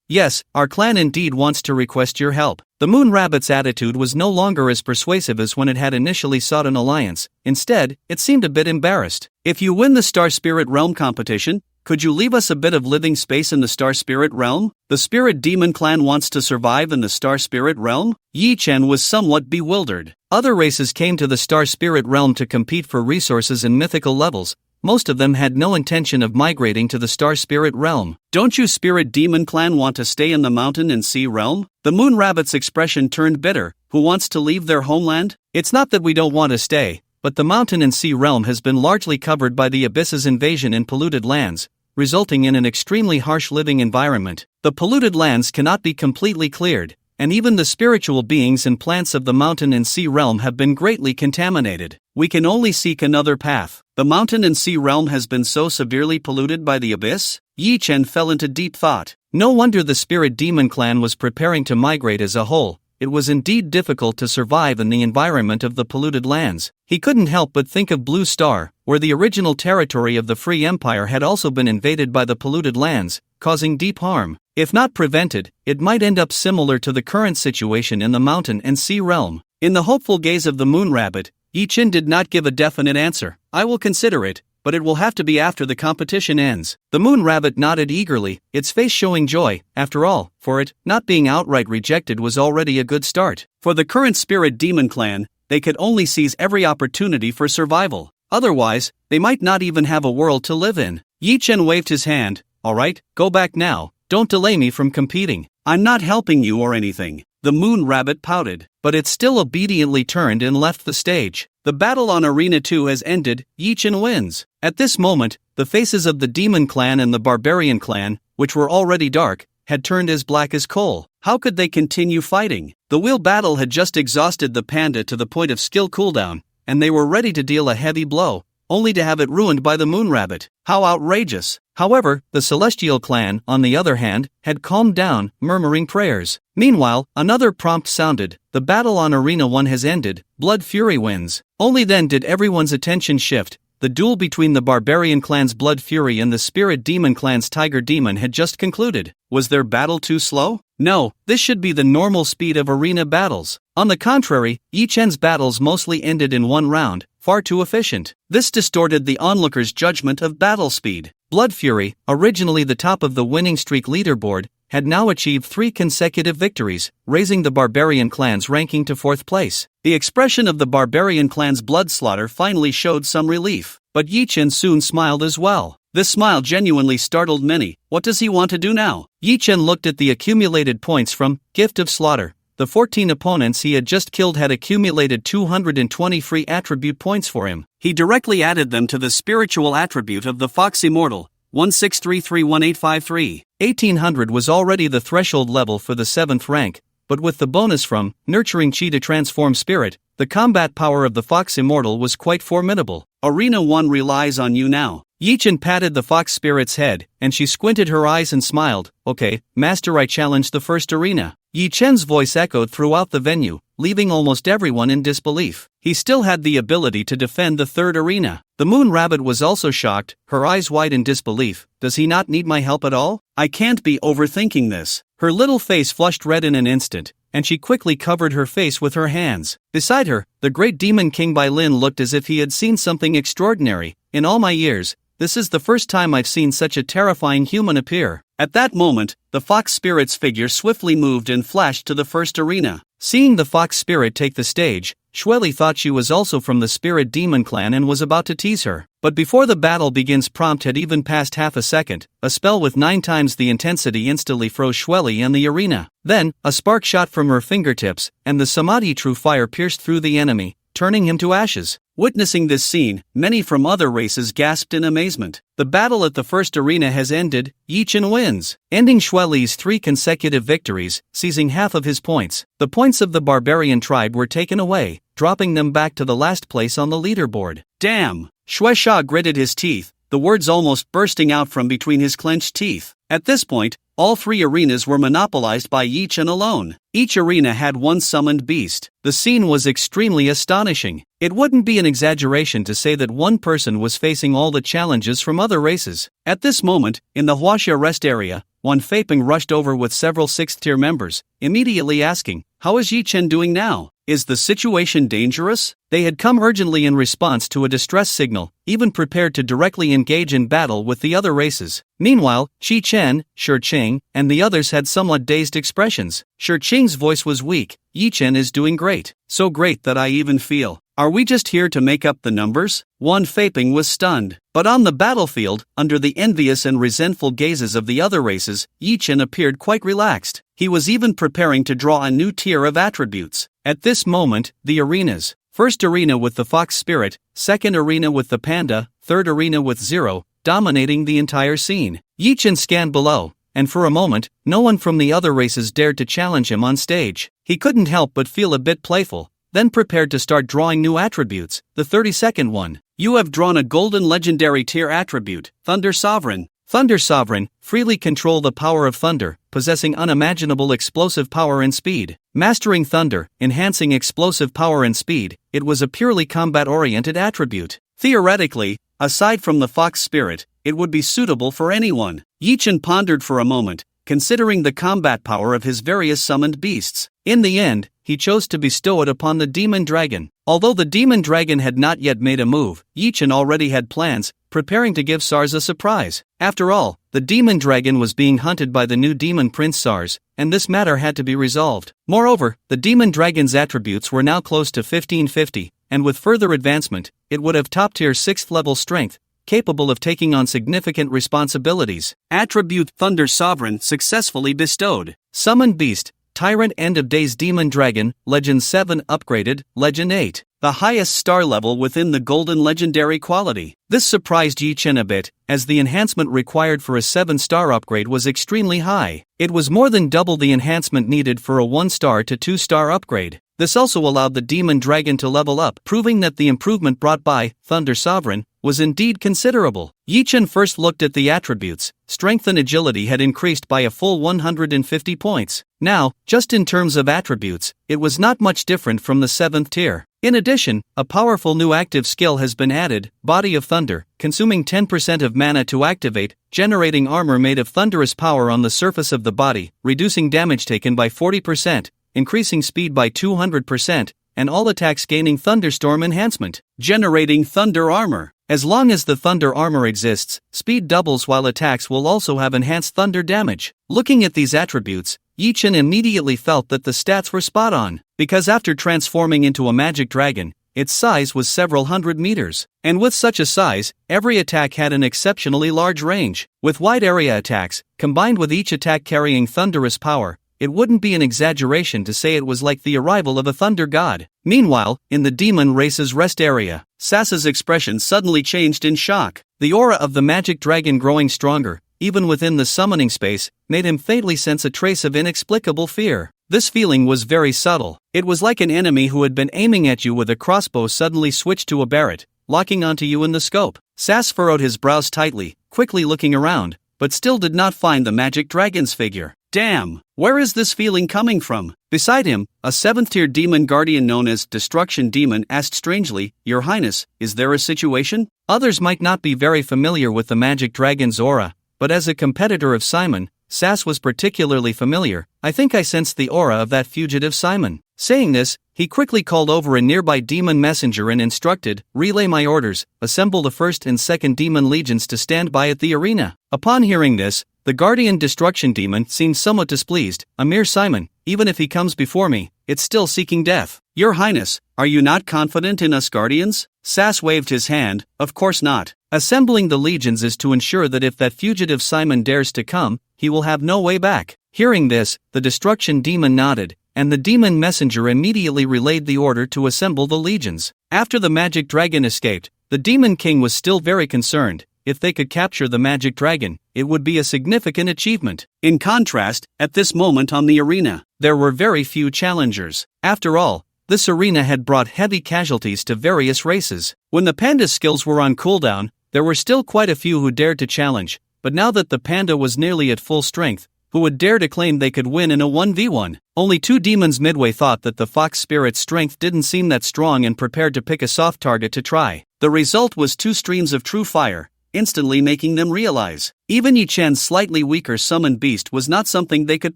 Yes, our clan indeed wants to request your help. The moon rabbit's attitude was no longer as persuasive as when it had initially sought an alliance. Instead, it seemed a bit embarrassed. If you win the Star Spirit Realm competition, could you leave us a bit of living space in the Star Spirit Realm? The Spirit Demon Clan wants to survive in the Star Spirit Realm? Yi Chen was somewhat bewildered. Other races came to the Star Spirit Realm to compete for resources and mythical levels. Most of them had no intention of migrating to the Star Spirit Realm. Don't you Spirit Demon Clan want to stay in the Mountain and Sea Realm? The Moon Rabbit's expression turned bitter. Who wants to leave their homeland? It's not that we don't want to stay, but the Mountain and Sea Realm has been largely covered by the Abyss's invasion and polluted lands, resulting in an extremely harsh living environment. The polluted lands cannot be completely cleared, and even the spiritual beings and plants of the Mountain and Sea Realm have been greatly contaminated. We can only seek another path. The Mountain and Sea Realm has been so severely polluted by the Abyss? Yi Chen fell into deep thought. No wonder the Spirit Demon Clan was preparing to migrate as a whole. It was indeed difficult to survive in the environment of the polluted lands. He couldn't help but think of Blue Star, where the original territory of the Free Empire had also been invaded by the polluted lands, causing deep harm. If not prevented, it might end up similar to the current situation in the Mountain and Sea Realm. In the hopeful gaze of the Moon Rabbit, Yi Chen did not give a definite answer. I will consider it. but it will have to be after the competition ends. The moon rabbit nodded eagerly, its face showing joy. After all, for it, not being outright rejected was already a good start. For the current spirit demon clan, they could only seize every opportunity for survival. Otherwise, they might not even have a world to live in. Yi Chen waved his hand. Alright, go back now, don't delay me from competing. I'm not helping you or anything. The moon rabbit pouted, but it still obediently turned and left the stage. The battle on Arena 2 has ended, Yi Chen wins. At this moment, the faces of the demon clan and the barbarian clan, which were already dark, had turned as black as coal. How could they continue fighting? The wheel battle had just exhausted the panda to the point of skill cooldown, and they were ready to deal a heavy blow, only to have it ruined by the moon rabbit. How outrageous! However, the celestial clan, on the other hand, had calmed down, murmuring prayers. Meanwhile, another prompt sounded. The battle on Arena 1 has ended, Blood Fury wins. Only then did everyone's attention shift. The duel between the barbarian clan's Blood Fury and the spirit demon clan's Tiger Demon had just concluded. Was their battle too slow? No, this should be the normal speed of arena battles. On the contrary, Yi Chen's battles mostly ended in one round, far too efficient. This distorted the onlookers' judgment of battle speed. Blood Fury, originally the top of the winning streak leaderboard, had now achieved 3 consecutive victories, raising the barbarian clan's ranking to 4th place. The expression of the barbarian clan's blood slaughter finally showed some relief, but Yi Chen soon smiled as well. This smile genuinely startled many. What does he want to do now? Yi Chen looked at the accumulated points from Gift of Slaughter. The 14 opponents he had just killed had accumulated 220 free attribute points for him. He directly added them to the spiritual attribute of the Fox Immortal, 16331853. 1800 was already the threshold level for the 7th rank, but with the bonus from Nurturing Chi to Transform Spirit, the combat power of the Fox Immortal was quite formidable. Arena 1 relies on you now. Yi Chen patted the fox spirit's head, and she squinted her eyes and smiled. Okay, Master, I challenge the first arena. Yi Chen's voice echoed throughout the venue, leaving almost everyone in disbelief. He still had the ability to defend the 3rd arena. The moon rabbit was also shocked, her eyes wide in disbelief. Does he not need my help at all? I can't be overthinking this. Her little face flushed red in an instant, and she quickly covered her face with her hands. Beside her, the great demon king Bai Lin looked as if he had seen something extraordinary. In all my years, this is the first time I've seen such a terrifying human appear. At that moment, the fox spirit's figure swiftly moved and flashed to the first arena. Seeing the fox spirit take the stage, Xueli thought she was also from the spirit demon clan and was about to tease her. But before the battle begins, prompt had even passed half a second. A spell with 9 times the intensity instantly froze Xueli and the arena. Then, a spark shot from her fingertips, and the samadhi true fire pierced through the enemy, turning him to ashes. Witnessing this scene, many from other races gasped in amazement. The battle at the first arena has ended, Yi Chen wins, ending Xueli's 3 consecutive victories, seizing half of his points. The points of the barbarian tribe were taken away, dropping them back to the last place on the leaderboard. Damn! Xuesha gritted his teeth, the words almost bursting out from between his clenched teeth. At this point, all 3 arenas were monopolized by Yi Chen alone. Each arena had 1 summoned beast. The scene was extremely astonishing. It wouldn't be an exaggeration to say that one person was facing all the challenges from other races. At this moment, in the Huaxia rest area, one Feiping rushed over with several 6th-tier members, immediately asking, "How is Yi Chen doing now? Is the situation dangerous?" They had come urgently in response to a distress signal, even prepared to directly engage in battle with the other races. Meanwhile, Qi Chen, Shi Qing, and the others had somewhat dazed expressions. Shi Qing's voice was weak. Yi Chen is doing great. So great that I even feel. Are we just here to make up the numbers? One Feiping was stunned. But on the battlefield, under the envious and resentful gazes of the other races, Yi Chen appeared quite relaxed. He was even preparing to draw a new tier of attributes. At this moment, the arenas. First arena with the fox spirit, second arena with the panda, third arena with Zero, dominating the entire scene. Yi Chen scanned below, and for a moment, no one from the other races dared to challenge him on stage. He couldn't help but feel a bit playful, then prepared to start drawing new attributes. The 32nd one. You have drawn a golden legendary tier attribute, Thunder Sovereign. Thunder Sovereign, freely control the power of thunder, possessing unimaginable explosive power and speed. Mastering thunder, enhancing explosive power and speed, it was a purely combat-oriented attribute. Theoretically, aside from the fox spirit, it would be suitable for anyone. Yi Chen pondered for a moment, considering the combat power of his various summoned beasts. In the end, he chose to bestow it upon the demon dragon. Although the demon dragon had not yet made a move, Yi Chen already had plans, preparing to give SARS a surprise. After all, the demon dragon was being hunted by the new demon prince SARS, and this matter had to be resolved. Moreover, the demon dragon's attributes were now close to 1550, and with further advancement, it would have top-tier 6th level strength, capable of taking on significant responsibilities. Attribute Thunder Sovereign successfully bestowed. Summoned Beast, Tyrant End of Days Demon Dragon, Legend 7 upgraded, Legend 8. The highest star level within the golden legendary quality. This surprised Yi Chen a bit, as the enhancement required for a 7-star upgrade was extremely high. It was more than double the enhancement needed for a 1-star to 2-star upgrade. This also allowed the demon dragon to level up, proving that the improvement brought by Thunder Sovereign was indeed considerable. Yi Chen first looked at the attributes. Strength and agility had increased by a full 150 points. Now, just in terms of attributes, it was not much different from the 7th tier. In addition, a powerful new active skill has been added, Body of Thunder, consuming 10% of mana to activate, generating armor made of thunderous power on the surface of the body, reducing damage taken by 40%, increasing speed by 200%, and all attacks gaining thunderstorm enhancement, generating thunder armor. As long as the thunder armor exists, speed doubles while attacks will also have enhanced thunder damage. Looking at these attributes, Yi Chen immediately felt that the stats were spot on, because after transforming into a magic dragon, its size was several hundred meters. And with such a size, every attack had an exceptionally large range. With wide area attacks, combined with each attack carrying thunderous power, it wouldn't be an exaggeration to say it was like the arrival of a thunder god. Meanwhile, in the demon race's rest area, Sassa's expression suddenly changed in shock. The aura of the magic dragon growing stronger, even within the summoning space, made him faintly sense a trace of inexplicable fear. This feeling was very subtle. It was like an enemy who had been aiming at you with a crossbow suddenly switched to a barret, locking onto you in the scope. Sass furrowed his brows tightly, quickly looking around, but still did not find the magic dragon's figure. Damn, where is this feeling coming from? Beside him, a 7th-tier demon guardian known as Destruction Demon asked strangely, Your Highness, is there a situation? Others might not be very familiar with the magic dragon's aura, but as a competitor of Simon, Sass was particularly familiar. I think I sensed the aura of that fugitive Simon. Saying this, he quickly called over a nearby demon messenger and instructed, Relay my orders, assemble the 1st and 2nd demon legions to stand by at the arena. Upon hearing this, the guardian Destruction Demon seemed somewhat displeased. A mere Simon, even if he comes before me, it's still seeking death. Your Highness, are you not confident in us guardians? Sass waved his hand, of course not. Assembling the legions is to ensure that if that fugitive Simon dares to come, he will have no way back. Hearing this, the Destruction Demon nodded, and the demon messenger immediately relayed the order to assemble the legions. After the magic dragon escaped, the demon king was still very concerned. If they could capture the magic dragon, it would be a significant achievement. In contrast, at this moment on the arena, there were very few challengers. After all, this arena had brought heavy casualties to various races. When the panda's skills were on cooldown, there were still quite a few who dared to challenge, but now that the panda was nearly at full strength, who would dare to claim they could win in a 1v1? Only 2 demons midway thought that the fox spirit's strength didn't seem that strong and prepared to pick a soft target to try. The result was 2 streams of true fire, instantly making them realize even Yi Chen's slightly weaker summoned beast was not something they could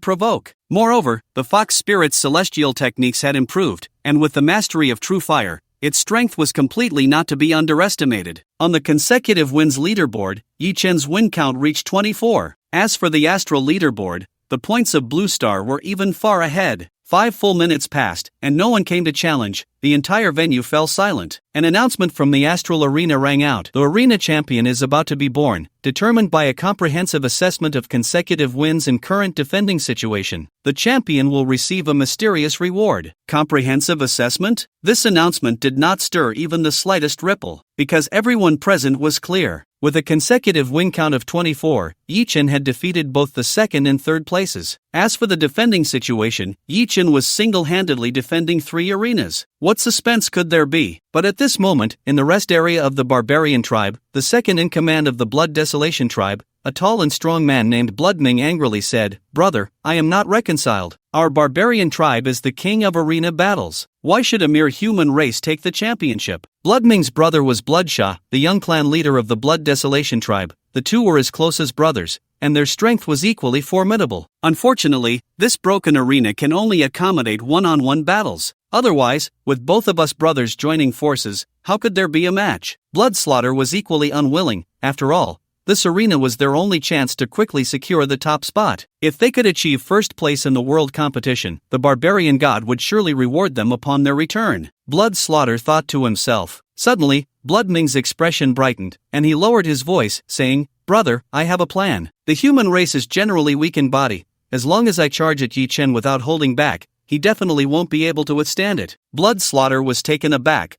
provoke. Moreover, the fox spirit's celestial techniques had improved, and with the mastery of true fire, its strength was completely not to be underestimated. On the consecutive wins leaderboard, Yi Chen's win count reached 24. As for the astral leaderboard, the points of Blue Star were even far ahead. 5 full minutes passed, and no one came to challenge. The entire venue fell silent. An announcement from the Astral Arena rang out. The arena champion is about to be born, determined by a comprehensive assessment of consecutive wins and current defending situation. The champion will receive a mysterious reward. Comprehensive assessment? This announcement did not stir even the slightest ripple, because everyone present was clear. With a consecutive win count of 24, Yi Chen had defeated both the 2nd and 3rd places. As for the defending situation, Yi Chen was single-handedly defending 3 arenas. What suspense could there be? But at this moment, in the rest area of the Barbarian tribe, the 2nd in command of the Blood Desolation tribe, a tall and strong man named Bloodming angrily said, Brother, I am not reconciled. Our barbarian tribe is the king of arena battles. Why should a mere human race take the championship? Bloodming's brother was Bloodshaw, the young clan leader of the Blood Desolation tribe. The two were as close as brothers, and their strength was equally formidable. Unfortunately, this broken arena can only accommodate one-on-one battles. Otherwise, with both of us brothers joining forces, how could there be a match? Bloodslaughter was equally unwilling. After all, this arena was their only chance to quickly secure the top spot. If they could achieve first place in the world competition, the barbarian god would surely reward them upon their return. Bloodslaughter thought to himself. Suddenly, Bloodming's expression brightened, and he lowered his voice, saying, "Brother, I have a plan. The human race is generally weak in body. As long as I charge at Yi Chen without holding back, he definitely won't be able to withstand it." Bloodslaughter was taken aback.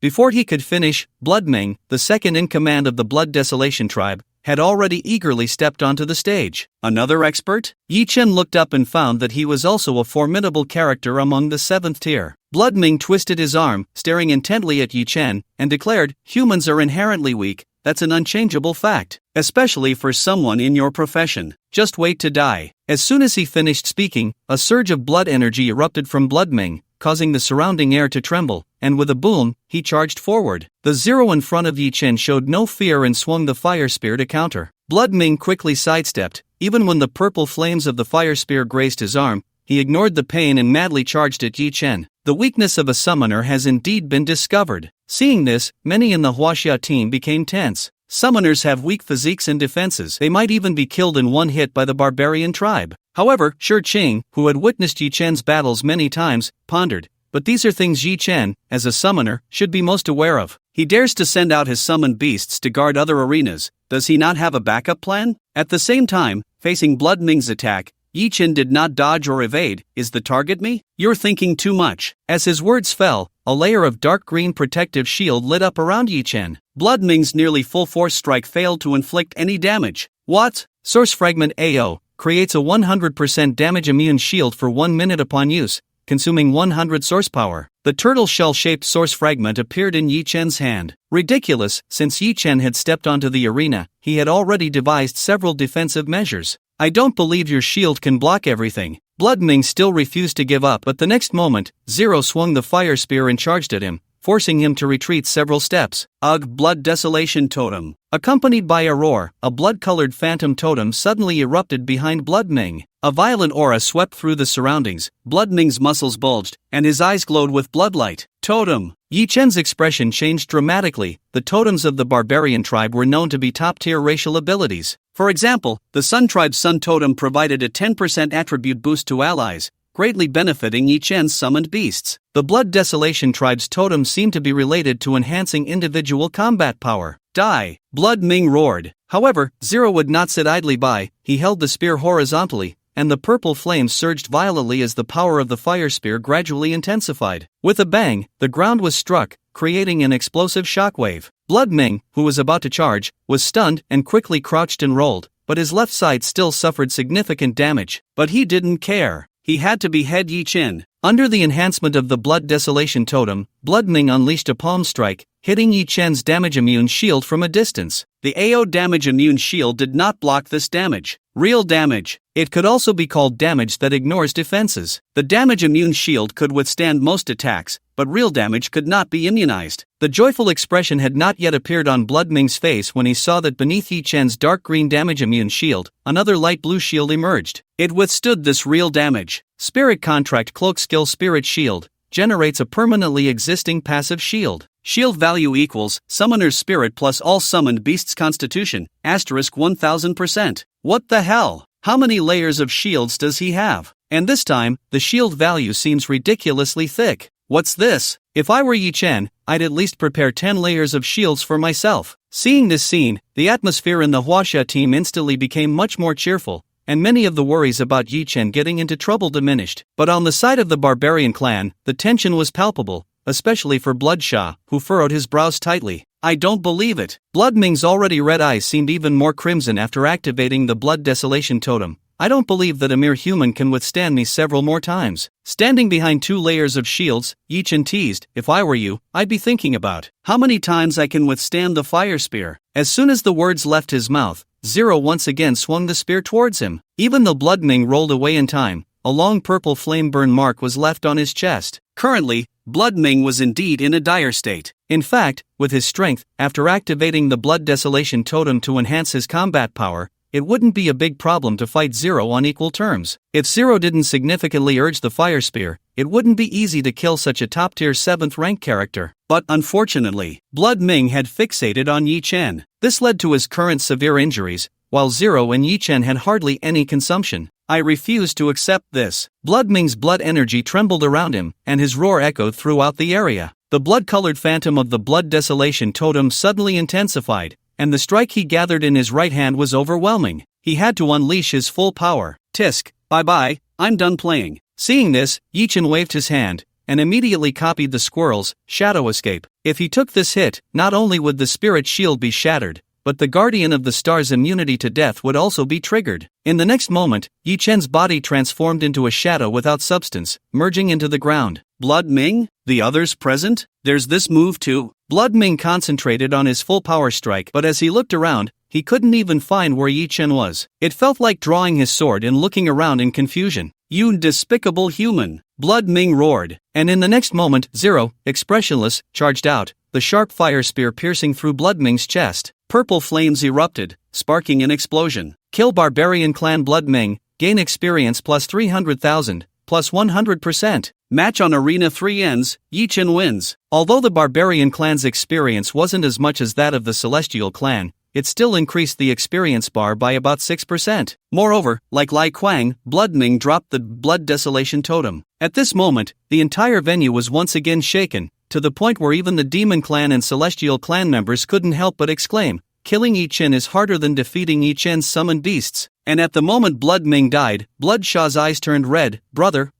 Before he could finish, Bloodming, the second in command of the Blood Desolation tribe, had already eagerly stepped onto the stage. Another expert? Yi Chen looked up and found that he was also a formidable character among the 7th tier. Bloodming twisted his arm, staring intently at Yi Chen, and declared, "Humans are inherently weak. That's an unchangeable fact, especially for someone in your profession. Just wait to die." As soon as he finished speaking, a surge of blood energy erupted from Bloodming, causing the surrounding air to tremble, and with a boom, he charged forward. The zero in front of Yi Chen showed no fear and swung the fire spear to counter. Bloodming quickly sidestepped. Even when the purple flames of the fire spear grazed his arm, he ignored the pain and madly charged at Yi Chen. The weakness of a summoner has indeed been discovered. Seeing this, many in the Huaxia team became tense. Summoners have weak physiques and defenses. They might even be killed in one hit by the barbarian tribe. However, Shi Qing, who had witnessed Yi Chen's battles many times, pondered, but these are things Yi Chen, as a summoner, should be most aware of. He dares to send out his summoned beasts to guard other arenas. Does he not have a backup plan? At the same time, facing Bloodming's attack, Yi Chen did not dodge or evade. Is the target me? You're thinking too much. As his words fell, a layer of dark green protective shield lit up around Yi Chen. Bloodming's nearly full-force strike failed to inflict any damage. What? Source Fragment AO creates a 100% damage immune shield for 1 minute upon use, consuming 100 source power. The turtle shell-shaped source fragment appeared in Yi Chen's hand. Ridiculous, since Yi Chen had stepped onto the arena, he had already devised several defensive measures. I don't believe your shield can block everything. Bloodming still refused to give up, but the next moment, Zero swung the fire spear and charged at him, forcing him to retreat several steps. Ugh! Blood Desolation Totem. Accompanied by a roar, a blood-colored phantom totem suddenly erupted behind Bloodming. A violent aura swept through the surroundings, Bloodming's muscles bulged, and his eyes glowed with bloodlight. Totem! Yi Chen's expression changed dramatically. The totems of the barbarian tribe were known to be top-tier racial abilities. For example, the Sun Tribe's Sun Totem provided a 10% attribute boost to allies, greatly benefiting Yi Chen's summoned beasts. The Blood Desolation tribe's totem seemed to be related to enhancing individual combat power. Die! Bloodming roared. However, Zero would not sit idly by. He held the spear horizontally, and the purple flames surged violently as the power of the fire spear gradually intensified. With a bang, the ground was struck, creating an explosive shockwave. Bloodming, who was about to charge, was stunned and quickly crouched and rolled, but his left side still suffered significant damage. But he didn't care. He had to behead Yi Chen. Under the enhancement of the Blood Desolation Totem, Bloodming unleashed a palm strike, hitting Yi Chen's damage immune shield from a distance. The AO damage immune shield did not block this damage. Real damage. It could also be called damage that ignores defenses. The damage immune shield could withstand most attacks, but real damage could not be immunized. The joyful expression had not yet appeared on Bloodming's face when he saw that beneath Yi Chen's dark green damage immune shield, another light blue shield emerged. It withstood this real damage. Spirit Contract Cloak Skill Spirit Shield generates a permanently existing passive shield. Shield value equals Summoner's Spirit plus all summoned beasts' Constitution, asterisk 1000%. What the hell? How many layers of shields does he have? And this time, the shield value seems ridiculously thick. What's this? If I were Yi Chen, I'd at least prepare 10 layers of shields for myself. Seeing this scene, the atmosphere in the Huaxia team instantly became much more cheerful, and many of the worries about Yi Chen getting into trouble diminished. But on the side of the barbarian clan, the tension was palpable, especially for Bloodshaw, who furrowed his brows tightly. I don't believe it. Bloodming's already red eyes seemed even more crimson after activating the Blood Desolation Totem. I don't believe that a mere human can withstand me several more times. Standing behind 2 layers of shields, Yi Chen teased, if I were you, I'd be thinking about how many times I can withstand the fire spear. As soon as the words left his mouth, Zero once again swung the spear towards him. Even though Bloodming rolled away in time, a long purple flame burn mark was left on his chest. Currently, Bloodming was indeed in a dire state. In fact, with his strength, after activating the Blood Desolation Totem to enhance his combat power, it wouldn't be a big problem to fight Zero on equal terms. If Zero didn't significantly urge the Fire Spear, it wouldn't be easy to kill such a top-tier 7th rank character. But unfortunately, Blood Ming had fixated on Yi Chen. This led to his current severe injuries, while Zero and Yi Chen had hardly any consumption. I refuse to accept this. Blood Ming's blood energy trembled around him, and his roar echoed throughout the area. The blood-colored phantom of the Blood Desolation Totem suddenly intensified, and the strike he gathered in his right hand was overwhelming. He had to unleash his full power. Tisk, bye-bye, I'm done playing. Seeing this, Yi Chen waved his hand, and immediately copied the squirrel's shadow escape. If he took this hit, not only would the spirit shield be shattered, but the Guardian of the Star's immunity to death would also be triggered. In the next moment, Yi Chen's body transformed into a shadow without substance, merging into the ground. Blood Ming? The others present? There's this move too? Blood Ming concentrated on his full power strike, but as he looked around, he couldn't even find where Yi Chen was. It felt like drawing his sword and looking around in confusion. You despicable human! Blood Ming roared, and in the next moment, Zero, expressionless, charged out, the sharp fire spear piercing through Blood Ming's chest. Purple flames erupted, sparking an explosion. Kill Barbarian Clan Blood Ming, gain experience plus 300,000, plus 100%. Match on Arena 3 ends, Yi Chen wins. Although the Barbarian Clan's experience wasn't as much as that of the Celestial Clan, it still increased the experience bar by about 6%. Moreover, like Lai Quang, Blood Ming dropped the Blood Desolation Totem. At this moment, the entire venue was once again shaken, to the point where even the Demon Clan and Celestial Clan members couldn't help but exclaim, killing Yi Chen is harder than defeating Yi Chen's summoned beasts. And at the moment Blood Ming died, Blood Shah's eyes turned red. Brother,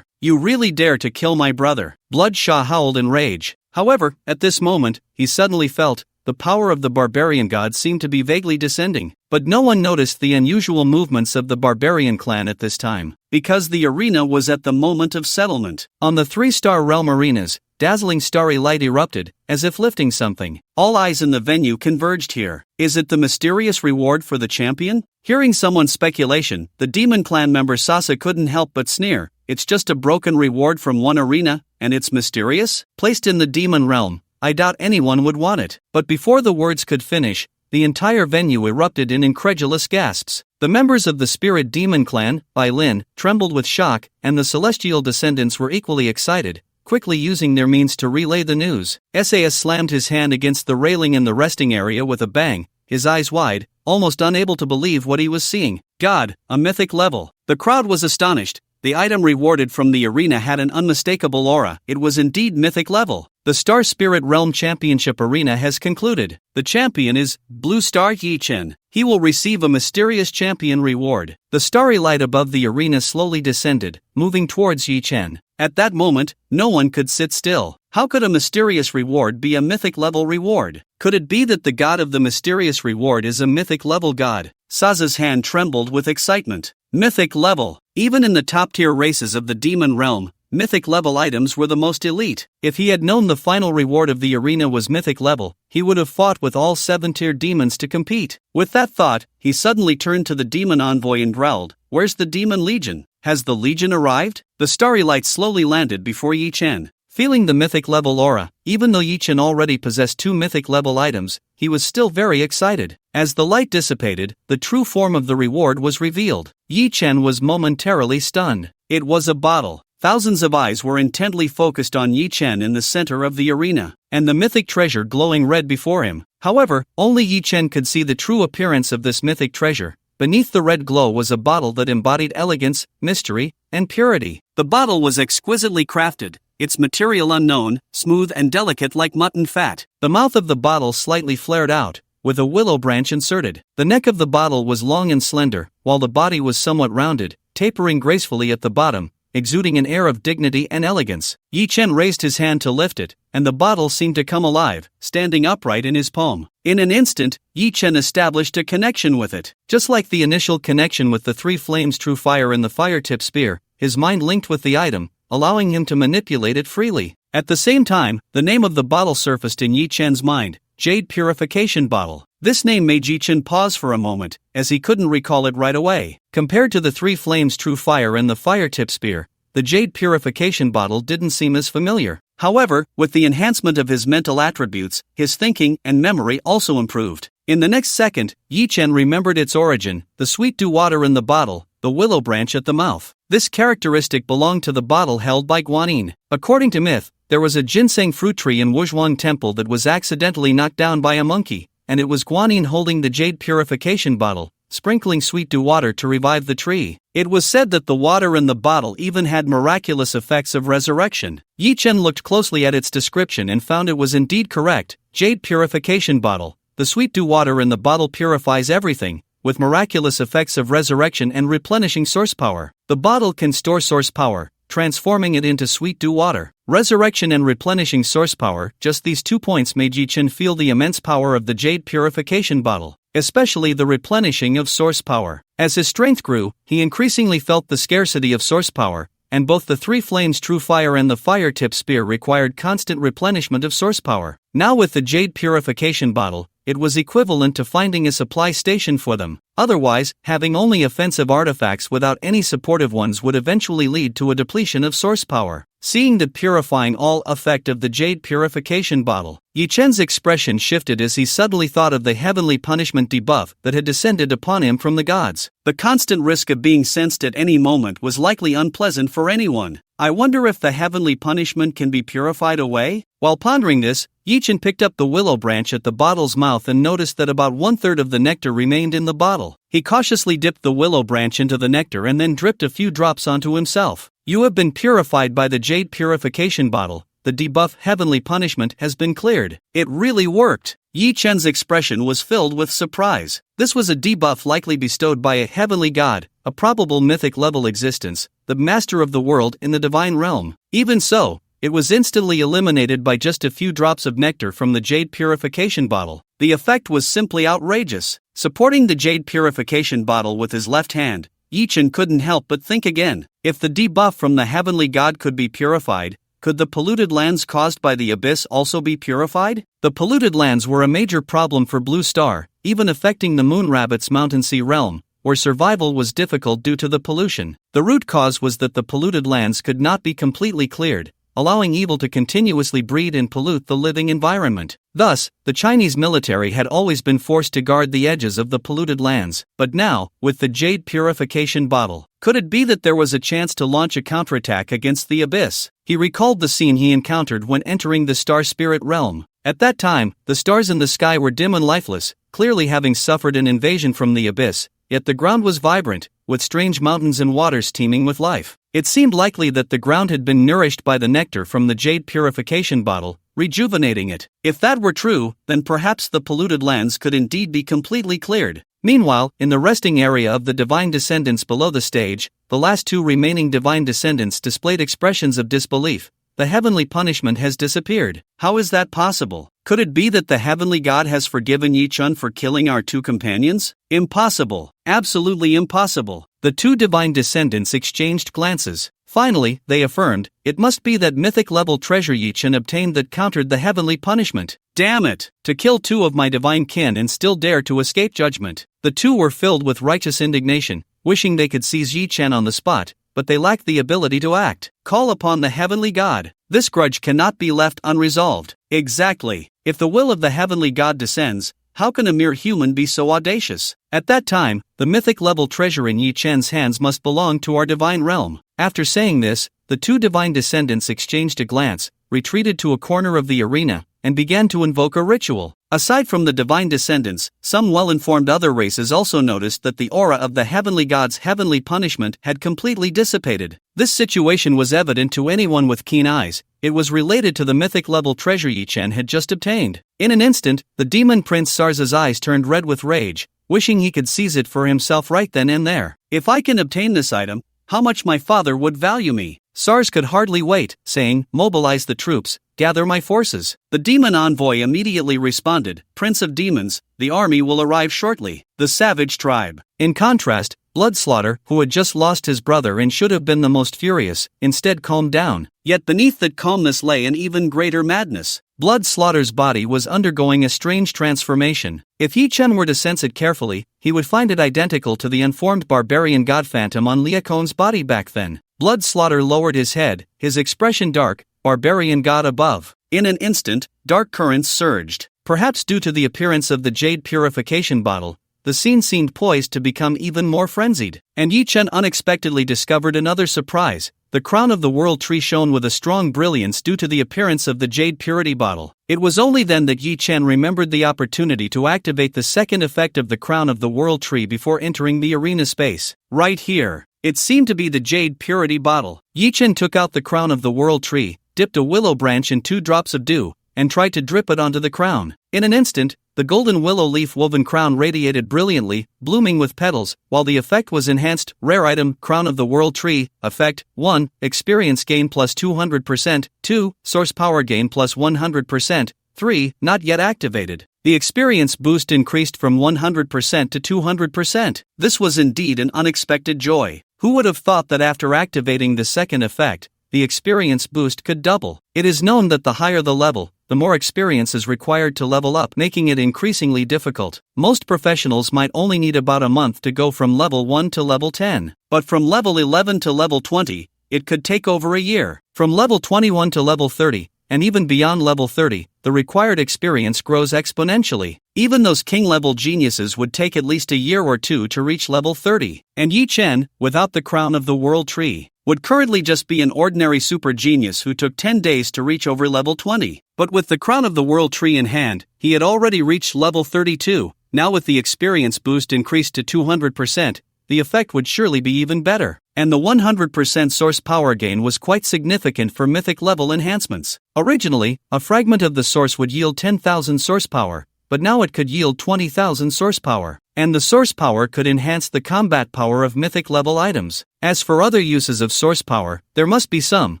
you really dare to kill my brother? Blood Shah howled in rage. However, at this moment, he suddenly felt, the power of the barbarian god seemed to be vaguely descending. But no one noticed the unusual movements of the Barbarian Clan at this time, because the arena was at the moment of settlement. On the 3-star realm arenas, dazzling starry light erupted, as if lifting something. All eyes in the venue converged here. Is it the mysterious reward for the champion? Hearing someone's speculation, the Demon Clan member Sasa couldn't help but sneer. It's just a broken reward from one arena, and it's mysterious? Placed in the demon realm, I doubt anyone would want it. But before the words could finish, the entire venue erupted in incredulous gasps. The members of the Spirit Demon Clan, Bai Lin, trembled with shock, and the Celestial Descendants were equally excited, quickly using their means to relay the news. SAS slammed his hand against the railing in the resting area with a bang, his eyes wide, almost unable to believe what he was seeing. God, a mythic level. The crowd was astonished. The item rewarded from the arena had an unmistakable aura. It was indeed mythic level. The Star Spirit Realm Championship Arena has concluded. The champion is Blue Star Yi Chen. He will receive a mysterious champion reward. The starry light above the arena slowly descended, moving towards Yi Chen. At that moment, no one could sit still. How could a mysterious reward be a mythic level reward? Could it be that the god of the mysterious reward is a mythic level god? Saza's hand trembled with excitement. Mythic level. Even in the top-tier races of the demon realm, mythic level items were the most elite. If he had known the final reward of the arena was mythic level, he would have fought with all 7-tier demons to compete. With that thought, he suddenly turned to the demon envoy and growled, "Where's the demon legion? Has the legion arrived?" The starry light slowly landed before Yi Chen. Feeling the mythic level aura, even though Yi Chen already possessed 2 mythic level items, he was still very excited. As the light dissipated, the true form of the reward was revealed. Yi Chen was momentarily stunned. It was a bottle. Thousands of eyes were intently focused on Yi Chen in the center of the arena, and the mythic treasure glowing red before him. However, only Yi Chen could see the true appearance of this mythic treasure. Beneath the red glow was a bottle that embodied elegance, mystery, and purity. The bottle was exquisitely crafted, its material unknown, smooth and delicate like mutton fat. The mouth of the bottle slightly flared out, with a willow branch inserted. The neck of the bottle was long and slender, while the body was somewhat rounded, tapering gracefully at the bottom, exuding an air of dignity and elegance. Yi Chen raised his hand to lift it, and the bottle seemed to come alive, standing upright in his palm. In an instant, Yi Chen established a connection with it. Just like the initial connection with the 3 flames true fire and the fire-tip spear, his mind linked with the item, allowing him to manipulate it freely. At the same time, the name of the bottle surfaced in Yi Chen's mind, Jade Purification Bottle. This name made Yi Chen pause for a moment, as he couldn't recall it right away. Compared to the 3 flames true fire and the fire-tip spear, the Jade Purification Bottle didn't seem as familiar. However, with the enhancement of his mental attributes, his thinking and memory also improved. In the next second, Yi Chen remembered its origin, the sweet dew water in the bottle, the willow branch at the mouth. This characteristic belonged to the bottle held by Guanyin. According to myth, there was a ginseng fruit tree in Wuzhuang Temple that was accidentally knocked down by a monkey, and it was Guanyin holding the jade purification bottle, sprinkling sweet dew water to revive the tree. It was said that the water in the bottle even had miraculous effects of resurrection. Yi Chen looked closely at its description and found it was indeed correct. Jade purification bottle. The sweet dew water in the bottle purifies everything, with miraculous effects of resurrection and replenishing source power. The bottle can store source power, transforming it into sweet dew water. Resurrection and replenishing source power, just these 2 points made Yi Chen feel the immense power of the jade purification bottle, especially the replenishing of source power. As his strength grew, he increasingly felt the scarcity of source power, and both the Three Flames True Fire and the Fire Tip Spear required constant replenishment of source power. Now with the jade purification bottle, it was equivalent to finding a supply station for them. Otherwise, having only offensive artifacts without any supportive ones would eventually lead to a depletion of source power. Seeing the purifying all effect of the jade purification bottle, Yi Chen's expression shifted as he suddenly thought of the heavenly punishment debuff that had descended upon him from the gods. The constant risk of being sensed at any moment was likely unpleasant for anyone. I wonder if the heavenly punishment can be purified away? While pondering this, Yi Chen picked up the willow branch at the bottle's mouth and noticed that about 1/3 of the nectar remained in the bottle. He cautiously dipped the willow branch into the nectar and then dripped a few drops onto himself. You have been purified by the jade purification bottle. The debuff heavenly punishment has been cleared. It really worked. Yi Chen's expression was filled with surprise. This was a debuff likely bestowed by a heavenly god, a probable mythic level existence, the master of the world in the divine realm. Even so, it was instantly eliminated by just a few drops of nectar from the jade purification bottle. The effect was simply outrageous. Supporting the jade purification bottle with his left hand, Yi Chen couldn't help but think again. If the debuff from the heavenly god could be purified, could the polluted lands caused by the abyss also be purified? The polluted lands were a major problem for Blue Star, even affecting the Moon Rabbit's Mountain Sea realm, where survival was difficult due to the pollution. The root cause was that the polluted lands could not be completely cleared, allowing evil to continuously breed and pollute the living environment. Thus, the Chinese military had always been forced to guard the edges of the polluted lands. But now, with the jade purification bottle, could it be that there was a chance to launch a counterattack against the abyss? He recalled the scene he encountered when entering the star spirit realm. At that time, the stars in the sky were dim and lifeless, clearly having suffered an invasion from the abyss, yet the ground was vibrant, with strange mountains and waters teeming with life. It seemed likely that the ground had been nourished by the nectar from the jade purification bottle, rejuvenating it. If that were true, then perhaps the polluted lands could indeed be completely cleared. Meanwhile, in the resting area of the divine descendants below the stage, the last two remaining divine descendants displayed expressions of disbelief. The heavenly punishment has disappeared. How is that possible? Could it be that the heavenly god has forgiven Yi Chen for killing our two companions? Impossible. Absolutely impossible. The two divine descendants exchanged glances. Finally, they affirmed, it must be that mythic-level treasure Yi Chen obtained that countered the heavenly punishment. Damn it! To kill two of my divine kin and still dare to escape judgment. The two were filled with righteous indignation, wishing they could seize Yi Chen on the spot, but they lacked the ability to act. Call upon the heavenly god. This grudge cannot be left unresolved. Exactly. If the will of the heavenly god descends, how can a mere human be so audacious? At that time, the mythic-level treasure in Yi Chen's hands must belong to our divine realm. After saying this, the two divine descendants exchanged a glance, retreated to a corner of the arena, and began to invoke a ritual. Aside from the divine descendants, some well-informed other races also noticed that the aura of the heavenly god's heavenly punishment had completely dissipated. This situation was evident to anyone with keen eyes. It was related to the mythic-level treasure Yi Chen had just obtained. In an instant, the demon prince Sarza's eyes turned red with rage, wishing he could seize it for himself right then and there. If I can obtain this item, how much my father would value me. Sars could hardly wait, saying, mobilize the troops, gather my forces. The demon envoy immediately responded, Prince of Demons, the army will arrive shortly. The savage tribe. In contrast, Bloodslaughter, who had just lost his brother and should have been the most furious, instead calmed down. Yet beneath that calmness lay an even greater madness. Bloodslaughter's body was undergoing a strange transformation. If Yi Chen were to sense it carefully, he would find it identical to the unformed barbarian god phantom on Liacon's body back then. Bloodslaughter lowered his head, his expression dark, barbarian god above. In an instant, dark currents surged. Perhaps due to the appearance of the jade purification bottle, the scene seemed poised to become even more frenzied. And Yi Chen unexpectedly discovered another surprise. The crown of the world tree shone with a strong brilliance due to the appearance of the jade purity bottle. It was only then that Yi Chen remembered the opportunity to activate the second effect of the crown of the world tree before entering the arena space. Right here. It seemed to be the jade purity bottle. Yi Chen took out the crown of the world tree, dipped a willow branch in 2 drops of dew, and tried to drip it onto the crown. In an instant, the golden willow leaf woven crown radiated brilliantly, blooming with petals, while the effect was enhanced. Rare item, crown of the world tree, effect, 1, experience gain plus 200%, 2, source power gain plus 100%, 3, not yet activated. The experience boost increased from 100% to 200%. This was indeed an unexpected joy. Who would have thought that after activating the second effect, the experience boost could double? It is known that the higher the level, the more experience is required to level up, making it increasingly difficult. Most professionals might only need about a month to go from level 1 to level 10. But from level 11 to level 20, it could take over a year. From level 21 to level 30, and even beyond level 30, the required experience grows exponentially. Even those king-level geniuses would take at least a year or 2 to reach level 30. And Yi Chen, without the crown of the world tree, would currently just be an ordinary super genius who took 10 days to reach over level 20. But with the crown of the world tree in hand, he had already reached level 32. Now with the experience boost increased to 200%, the effect would surely be even better. And the 100% source power gain was quite significant for mythic level enhancements. Originally, a fragment of the source would yield 10,000 source power, but now it could yield 20,000 source power. And the source power could enhance the combat power of mythic level items. As for other uses of source power, there must be some,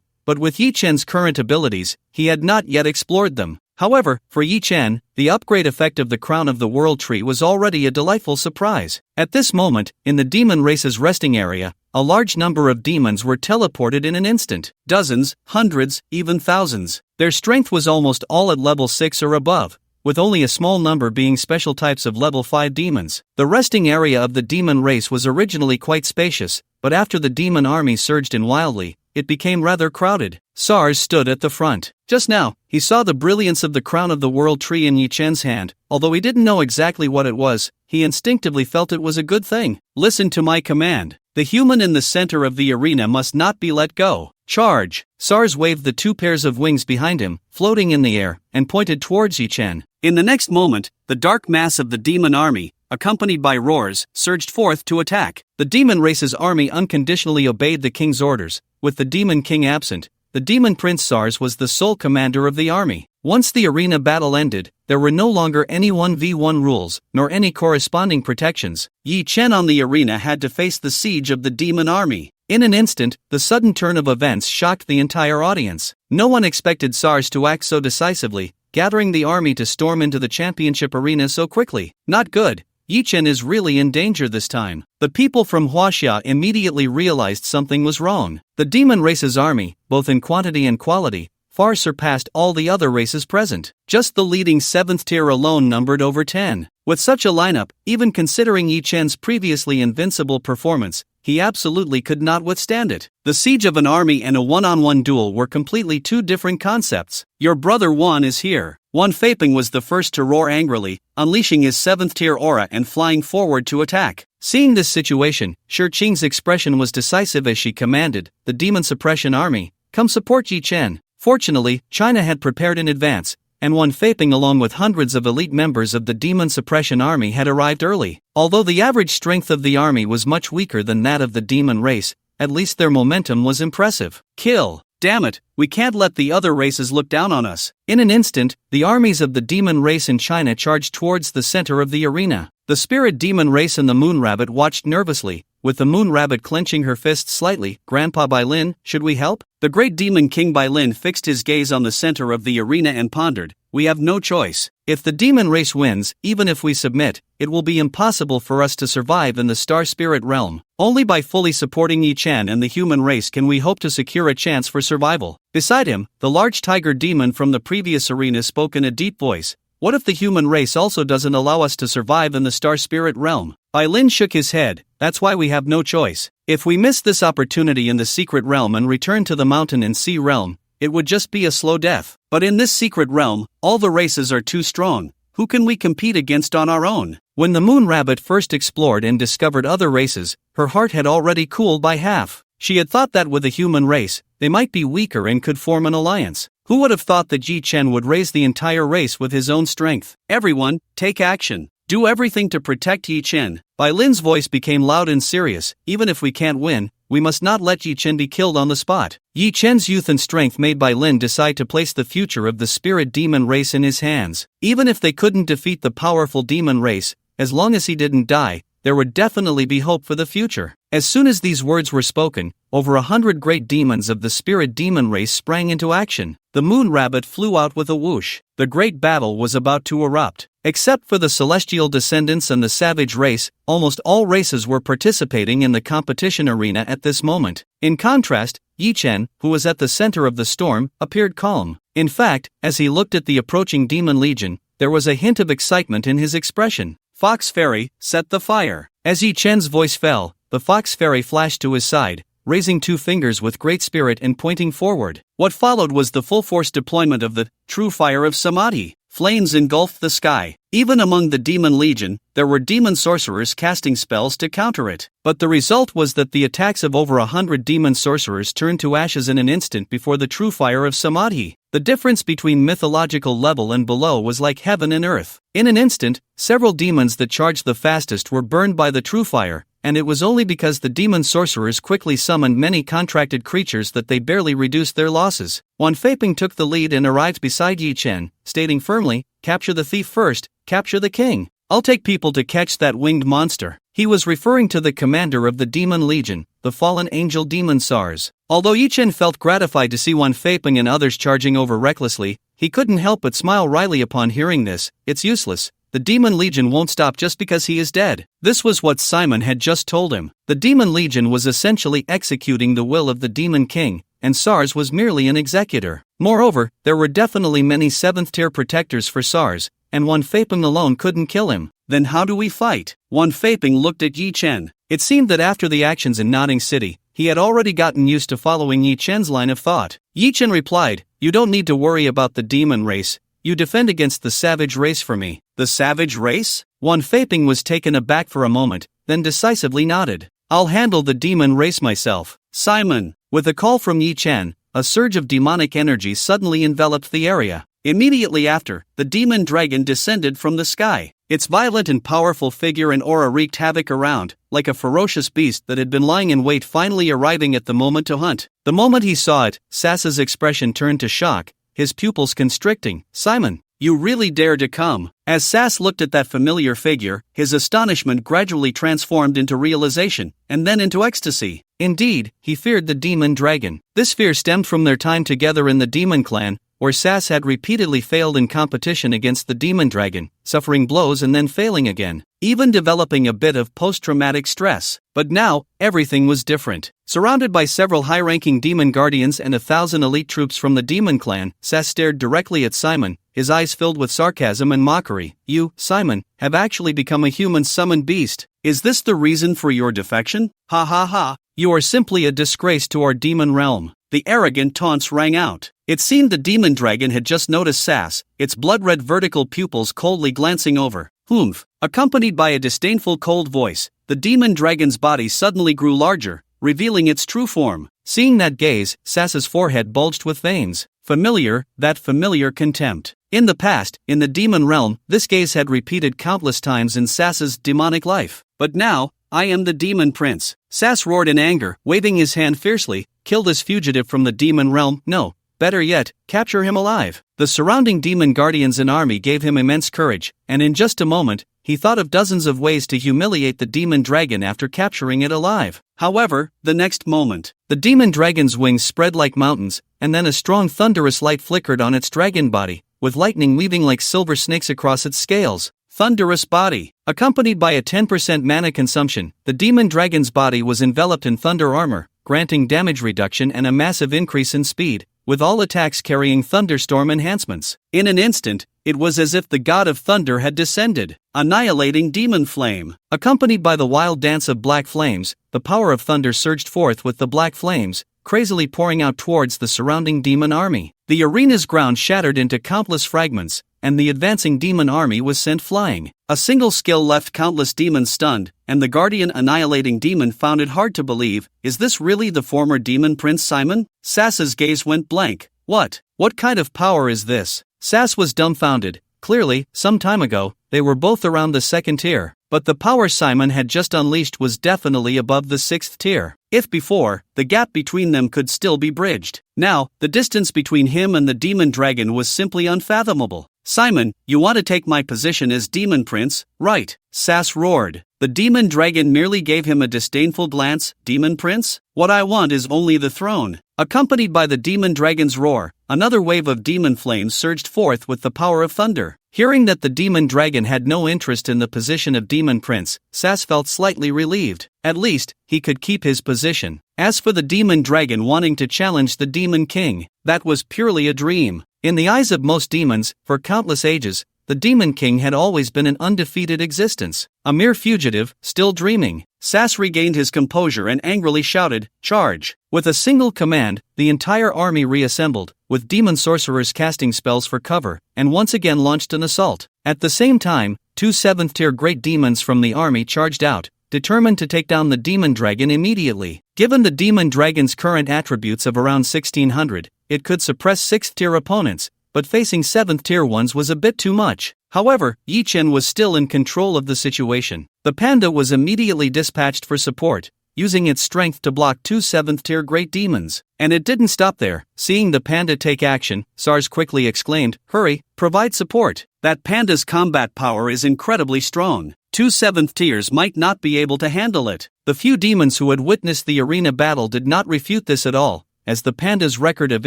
but with Yi Chen's current abilities, he had not yet explored them. However, for Yi Chen, the upgrade effect of the crown of the world tree was already a delightful surprise. At this moment, in the demon race's resting area, a large number of demons were teleported in an instant. Dozens, hundreds, even thousands. Their strength was almost all at level 6 or above, with only a small number being special types of level 5 demons. The resting area of the demon race was originally quite spacious, but after the demon army surged in wildly, it became rather crowded. SARS stood at the front. Just now, he saw the brilliance of the crown of the world tree in Yi Chen's hand. Although he didn't know exactly what it was, he instinctively felt it was a good thing. Listen to my command. The human in the center of the arena must not be let go. Charge! SARS waved the 2 pairs of wings behind him, floating in the air, and pointed towards Yi Chen. In the next moment, the dark mass of the demon army, accompanied by roars, surged forth to attack. The demon race's army unconditionally obeyed the king's orders. With the demon king absent, the demon prince SARS was the sole commander of the army. Once the arena battle ended, there were no longer any 1v1 rules, nor any corresponding protections. Yi Chen on the arena had to face the siege of the demon army. In an instant, the sudden turn of events shocked the entire audience. No one expected SARS to act so decisively, gathering the army to storm into the championship arena so quickly. Not good. Yi Chen is really in danger this time. The people from Huaxia immediately realized something was wrong. The demon race's army, both in quantity and quality, far surpassed all the other races present. Just the leading 7th tier alone numbered over 10. With such a lineup, even considering Yi Chen's previously invincible performance, he absolutely could not withstand it. The siege of an army and a one-on-one duel were completely 2 different concepts. Your brother Wan is here. Wan Feiping was the first to roar angrily, unleashing his 7th tier aura and flying forward to attack. Seeing this situation, Shi Qing's expression was decisive as she commanded, "The demon suppression army, come support Yi Chen." Fortunately, China had prepared in advance, and Wan Feiping along with hundreds of elite members of the demon suppression army had arrived early. Although the average strength of the army was much weaker than that of the demon race, at least their momentum was impressive. Kill! Damn it, we can't let the other races look down on us. In an instant, the armies of the demon race in China charged towards the center of the arena. The spirit demon race and the moon rabbit watched nervously, with the moon rabbit clenching her fists slightly. "Grandpa Bailin, should we help?" The great demon king Bailin fixed his gaze on the center of the arena and pondered, "We have no choice. If the demon race wins, even if we submit, it will be impossible for us to survive in the star spirit realm. Only by fully supporting Yi Chen and the human race can we hope to secure a chance for survival." Beside him, the large tiger demon from the previous arena spoke in a deep voice. "What if the human race also doesn't allow us to survive in the star spirit realm?" Bailin shook his head. "That's why we have no choice. If we miss this opportunity in the secret realm and return to the mountain and sea realm, it would just be a slow death. But in this secret realm, all the races are too strong. Who can we compete against on our own? When the moon rabbit first explored and discovered other races, her heart had already cooled by half. She had thought that with the human race, they might be weaker and could form an alliance. Who would have thought that Yi Chen would raise the entire race with his own strength? Everyone, take action. Do everything to protect Yi Chen. Bai Lin's voice became loud and serious. Even if we can't win, we must not let Yi Chen be killed on the spot. Yi Chen's youth and strength made Bai Lin decide to place the future of the spirit demon race in his hands. Even if they couldn't defeat the powerful demon race, as long as he didn't die, there would definitely be hope for the future. As soon as these words were spoken, over 100 great demons of the spirit demon race sprang into action. The moon rabbit flew out with a whoosh. The great battle was about to erupt. Except for the celestial descendants and the savage race, almost all races were participating in the competition arena at this moment. In contrast, Yi Chen, who was at the center of the storm, appeared calm. In fact, as he looked at the approaching demon legion, there was a hint of excitement in his expression. Fox Fairy, set the fire. As Yi Chen's voice fell, the Fox Fairy flashed to his side, raising 2 fingers with great spirit and pointing forward. What followed was the full-force deployment of the true fire of Samadhi. Flames engulfed the sky. Even among the demon legion, there were demon sorcerers casting spells to counter it. But the result was that the attacks of over 100 demon sorcerers turned to ashes in an instant before the true fire of Samadhi. The difference between mythological level and below was like heaven and earth. In an instant, several demons that charged the fastest were burned by the true fire, and it was only because the demon sorcerers quickly summoned many contracted creatures that they barely reduced their losses. Wan Feiping took the lead and arrived beside Yi Chen, stating firmly, "Capture the thief first, capture the king. I'll take people to catch that winged monster." He was referring to the commander of the demon legion, the fallen angel demon SARS. Although Yi Chen felt gratified to see Wan Feiping and others charging over recklessly, he couldn't help but smile wryly upon hearing this. It's useless. The demon legion won't stop just because he is dead. This was what Simon had just told him. The demon legion was essentially executing the will of the demon king, and SARS was merely an executor. Moreover, there were definitely many 7th-tier protectors for SARS, and Wan Feiping alone couldn't kill him. Then how do we fight? Wan Feiping looked at Yi Chen. It seemed that after the actions in Nodding City, he had already gotten used to following Yi Chen's line of thought. Yi Chen replied, "You don't need to worry about the demon race. You defend against the savage race for me." The savage race? Wan Feiping was taken aback for a moment, then decisively nodded. "I'll handle the demon race myself." Simon. With a call from Yi Chen, a surge of demonic energy suddenly enveloped the area. Immediately after, the demon dragon descended from the sky. Its violent and powerful figure and aura wreaked havoc around, like a ferocious beast that had been lying in wait finally arriving at the moment to hunt. The moment he saw it, Sass's expression turned to shock, his pupils constricting. "Simon, you really dare to come?" As Sass looked at that familiar figure, his astonishment gradually transformed into realization, and then into ecstasy. Indeed, he feared the demon dragon. This fear stemmed from their time together in the demon clan, where Sass had repeatedly failed in competition against the demon dragon, suffering blows and then failing again, even developing a bit of post-traumatic stress. But now, everything was different. Surrounded by several high-ranking demon guardians and 1,000 elite troops from the demon clan, Sass stared directly at Simon, his eyes filled with sarcasm and mockery. "You, Simon, have actually become a human summoned beast. Is this the reason for your defection? Ha ha ha, you are simply a disgrace to our demon realm." The arrogant taunts rang out. It seemed the demon dragon had just noticed Sass, its blood-red vertical pupils coldly glancing over. "Humph." Accompanied by a disdainful cold voice, the demon dragon's body suddenly grew larger, revealing its true form. Seeing that gaze, Sass's forehead bulged with veins. Familiar, that familiar contempt. In the past, in the demon realm, this gaze had repeated countless times in Sass's demonic life. But now, "I am the demon prince." Sass roared in anger, waving his hand fiercely. "Kill this fugitive from the demon realm, no, better yet, capture him alive." The surrounding demon guardians and army gave him immense courage, and in just a moment, he thought of dozens of ways to humiliate the demon dragon after capturing it alive. However, the next moment, the demon dragon's wings spread like mountains, and then a strong thunderous light flickered on its dragon body, with lightning weaving like silver snakes across its scales. Thunderous body. Accompanied by a 10% mana consumption, the demon dragon's body was enveloped in thunder armor, granting damage reduction and a massive increase in speed, with all attacks carrying thunderstorm enhancements. In an instant, it was as if the god of thunder had descended, annihilating demon flame. Accompanied by the wild dance of black flames, the power of thunder surged forth with the black flames, crazily pouring out towards the surrounding demon army. The arena's ground shattered into countless fragments, and the advancing demon army was sent flying. A single skill left countless demons stunned, and the guardian annihilating demon found it hard to believe. Is this really the former demon prince Simon? Sass's gaze went blank. What kind of power is this? Sass was dumbfounded. Clearly, some time ago, they were both around the 2nd tier, but the power Simon had just unleashed was definitely above the 6th tier. If before, the gap between them could still be bridged, now, the distance between him and the demon dragon was simply unfathomable. Simon, you want to take my position as demon prince, right? Sass roared. The demon dragon merely gave him a disdainful glance. Demon prince? What I want is only the throne. Accompanied by the demon dragon's roar, another wave of demon flames surged forth with the power of thunder. Hearing that the demon dragon had no interest in the position of demon prince, Sass felt slightly relieved. At least, he could keep his position. As for the demon dragon wanting to challenge the demon king, that was purely a dream. In the eyes of most demons, for countless ages, the demon king had always been an undefeated existence, a mere fugitive, still dreaming. Sass regained his composure and angrily shouted, "Charge!" With a single command, the entire army reassembled, with demon sorcerers casting spells for cover, and once again launched an assault. At the same time, 2 7th-tier great demons from the army charged out, determined to take down the demon dragon immediately. Given the demon dragon's current attributes of around 1600, it could suppress 6th-tier opponents, but facing 7th-tier ones was a bit too much. However, Yi Chen was still in control of the situation. The panda was immediately dispatched for support, using its strength to block 2 7th-tier great demons. And it didn't stop there. Seeing the panda take action, SARS quickly exclaimed, "Hurry, provide support." That panda's combat power is incredibly strong. 2 7th-tiers might not be able to handle it. The few demons who had witnessed the arena battle did not refute this at all, as the panda's record of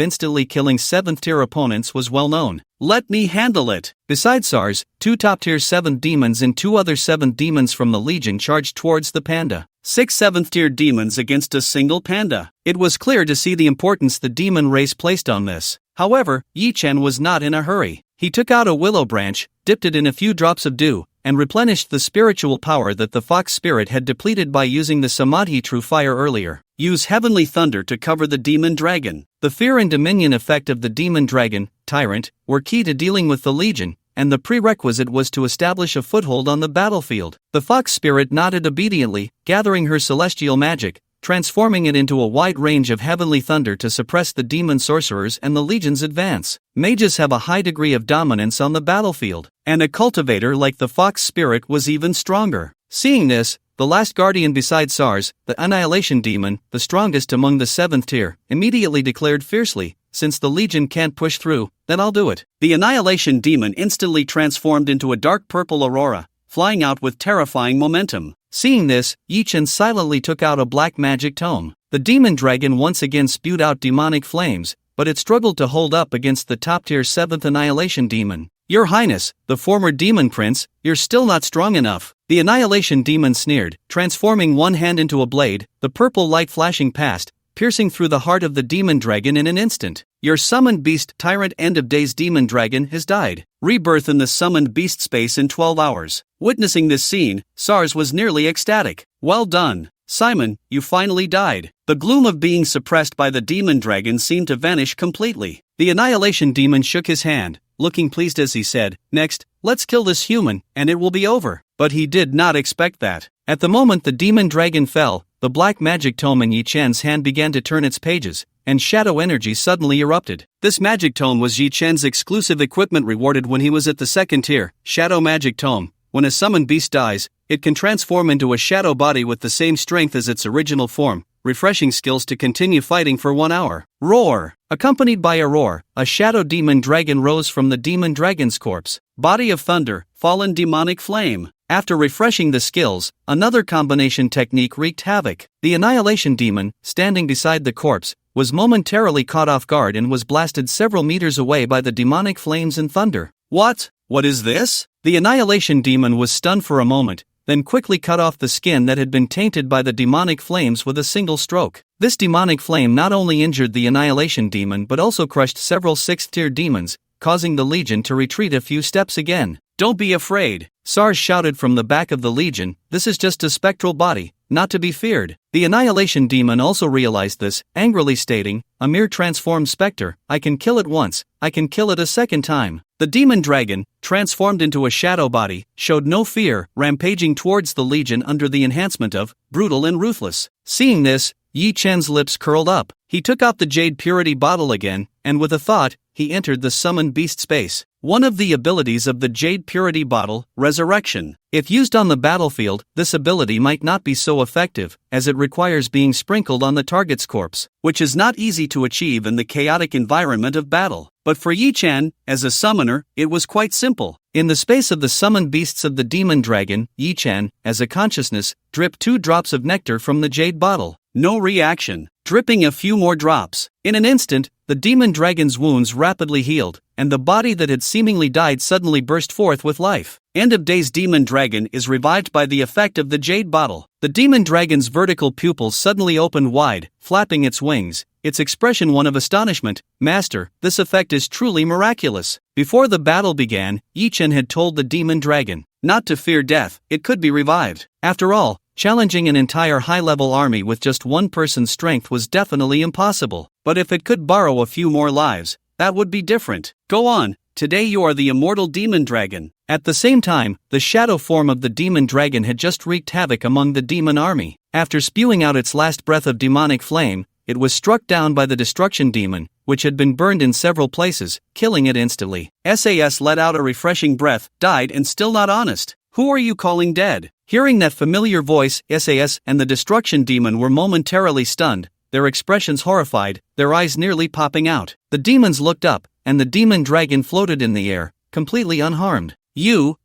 instantly killing 7th-tier opponents was well known. "Let me handle it." Besides SARS, 2 top-tier 7th demons and 2 other 7th demons from the Legion charged towards the panda. 6 7th-tier demons against a single panda. It was clear to see the importance the demon race placed on this. However, Yi Chen was not in a hurry. He took out a willow branch, dipped it in a few drops of dew, and replenished the spiritual power that the fox spirit had depleted by using the Samadhi true fire earlier. Use heavenly thunder to cover the demon dragon. The fear and dominion effect of the demon dragon, tyrant, were key to dealing with the Legion, and the prerequisite was to establish a foothold on the battlefield. The fox spirit nodded obediently, gathering her celestial magic, transforming it into a wide range of heavenly thunder to suppress the demon sorcerers and the Legion's advance. Mages have a high degree of dominance on the battlefield, and a cultivator like the fox spirit was even stronger. Seeing this, the last guardian beside SARS, the Annihilation Demon, the strongest among the 7th tier, immediately declared fiercely, "Since the Legion can't push through, then I'll do it." The Annihilation Demon instantly transformed into a dark purple aurora, flying out with terrifying momentum. Seeing this, Yi Chen silently took out a black magic tome. The demon dragon once again spewed out demonic flames, but it struggled to hold up against the top-tier 7th Annihilation Demon. "Your Highness, the former demon prince, you're still not strong enough." The Annihilation Demon sneered, transforming one hand into a blade, the purple light flashing past, piercing through the heart of the demon dragon in an instant. "Your summoned beast tyrant end of days demon dragon has died. Rebirth in the summoned beast space in 12 hours. Witnessing this scene, SARS was nearly ecstatic. "Well done, Simon, you finally died." The gloom of being suppressed by the demon dragon seemed to vanish completely. The Annihilation Demon shook his hand, looking pleased as he said, "Next, let's kill this human, and it will be over." But he did not expect that. At the moment the demon dragon fell, the black magic tome in Yi Chen's hand began to turn its pages, and shadow energy suddenly erupted. This magic tome was Yi Chen's exclusive equipment rewarded when he was at the 2nd tier, Shadow Magic Tome. When a summoned beast dies, it can transform into a shadow body with the same strength as its original form, refreshing skills to continue fighting for 1 hour. Roar! Accompanied by a roar, a shadow demon dragon rose from the demon dragon's corpse. Body of thunder, fallen demonic flame. After refreshing the skills, another combination technique wreaked havoc. The Annihilation Demon, standing beside the corpse, was momentarily caught off guard and was blasted several meters away by the demonic flames and thunder. What is this? The Annihilation Demon was stunned for a moment, then quickly cut off the skin that had been tainted by the demonic flames with a single stroke. This demonic flame not only injured the Annihilation Demon but also crushed several 6th-tier demons, causing the Legion to retreat a few steps again. "Don't be afraid," SARS shouted from the back of the Legion. "This is just a spectral body, not to be feared. The Annihilation Demon also realized this, angrily stating, "A mere transformed specter, I can kill it once, I can kill it a second time." The demon dragon, transformed into a shadow body, showed no fear, rampaging towards the Legion under the enhancement of brutal and ruthless. Seeing this, Yi Chen's lips curled up. He took out the Jade Purity bottle again, and with a thought, he entered the summoned beast space. One of the abilities of the Jade Purity bottle, Resurrection. If used on the battlefield, this ability might not be so effective, as it requires being sprinkled on the target's corpse, which is not easy to achieve in the chaotic environment of battle. But for Yi Chen, as a summoner, it was quite simple. In the space of the summoned beasts of the demon dragon, Yi Chen, as a consciousness, dripped 2 drops of nectar from the jade bottle. No reaction. Dripping a few more drops. In an instant, the demon dragon's wounds rapidly healed, and the body that had seemingly died suddenly burst forth with life. End of Days demon dragon is revived by the effect of the jade bottle. The demon dragon's vertical pupils suddenly opened wide, flapping its wings, its expression one of astonishment. "Master, this effect is truly miraculous." Before the battle began, Yi Chen had told the demon dragon not to fear death, it could be revived. After all, challenging an entire high-level army with just one person's strength was definitely impossible. But if it could borrow a few more lives, that would be different. Go on, today you are the immortal demon dragon. At the same time, the shadow form of the demon dragon had just wreaked havoc among the demon army. After spewing out its last breath of demonic flame, it was struck down by the destruction demon, which had been burned in several places, killing it instantly. SAS let out a refreshing breath, died and still not honest. Who are you calling dead? Hearing that familiar voice, SAS and the destruction demon were momentarily stunned, their expressions horrified, their eyes nearly popping out. The demons looked up, and the demon dragon floated in the air, completely unharmed. You.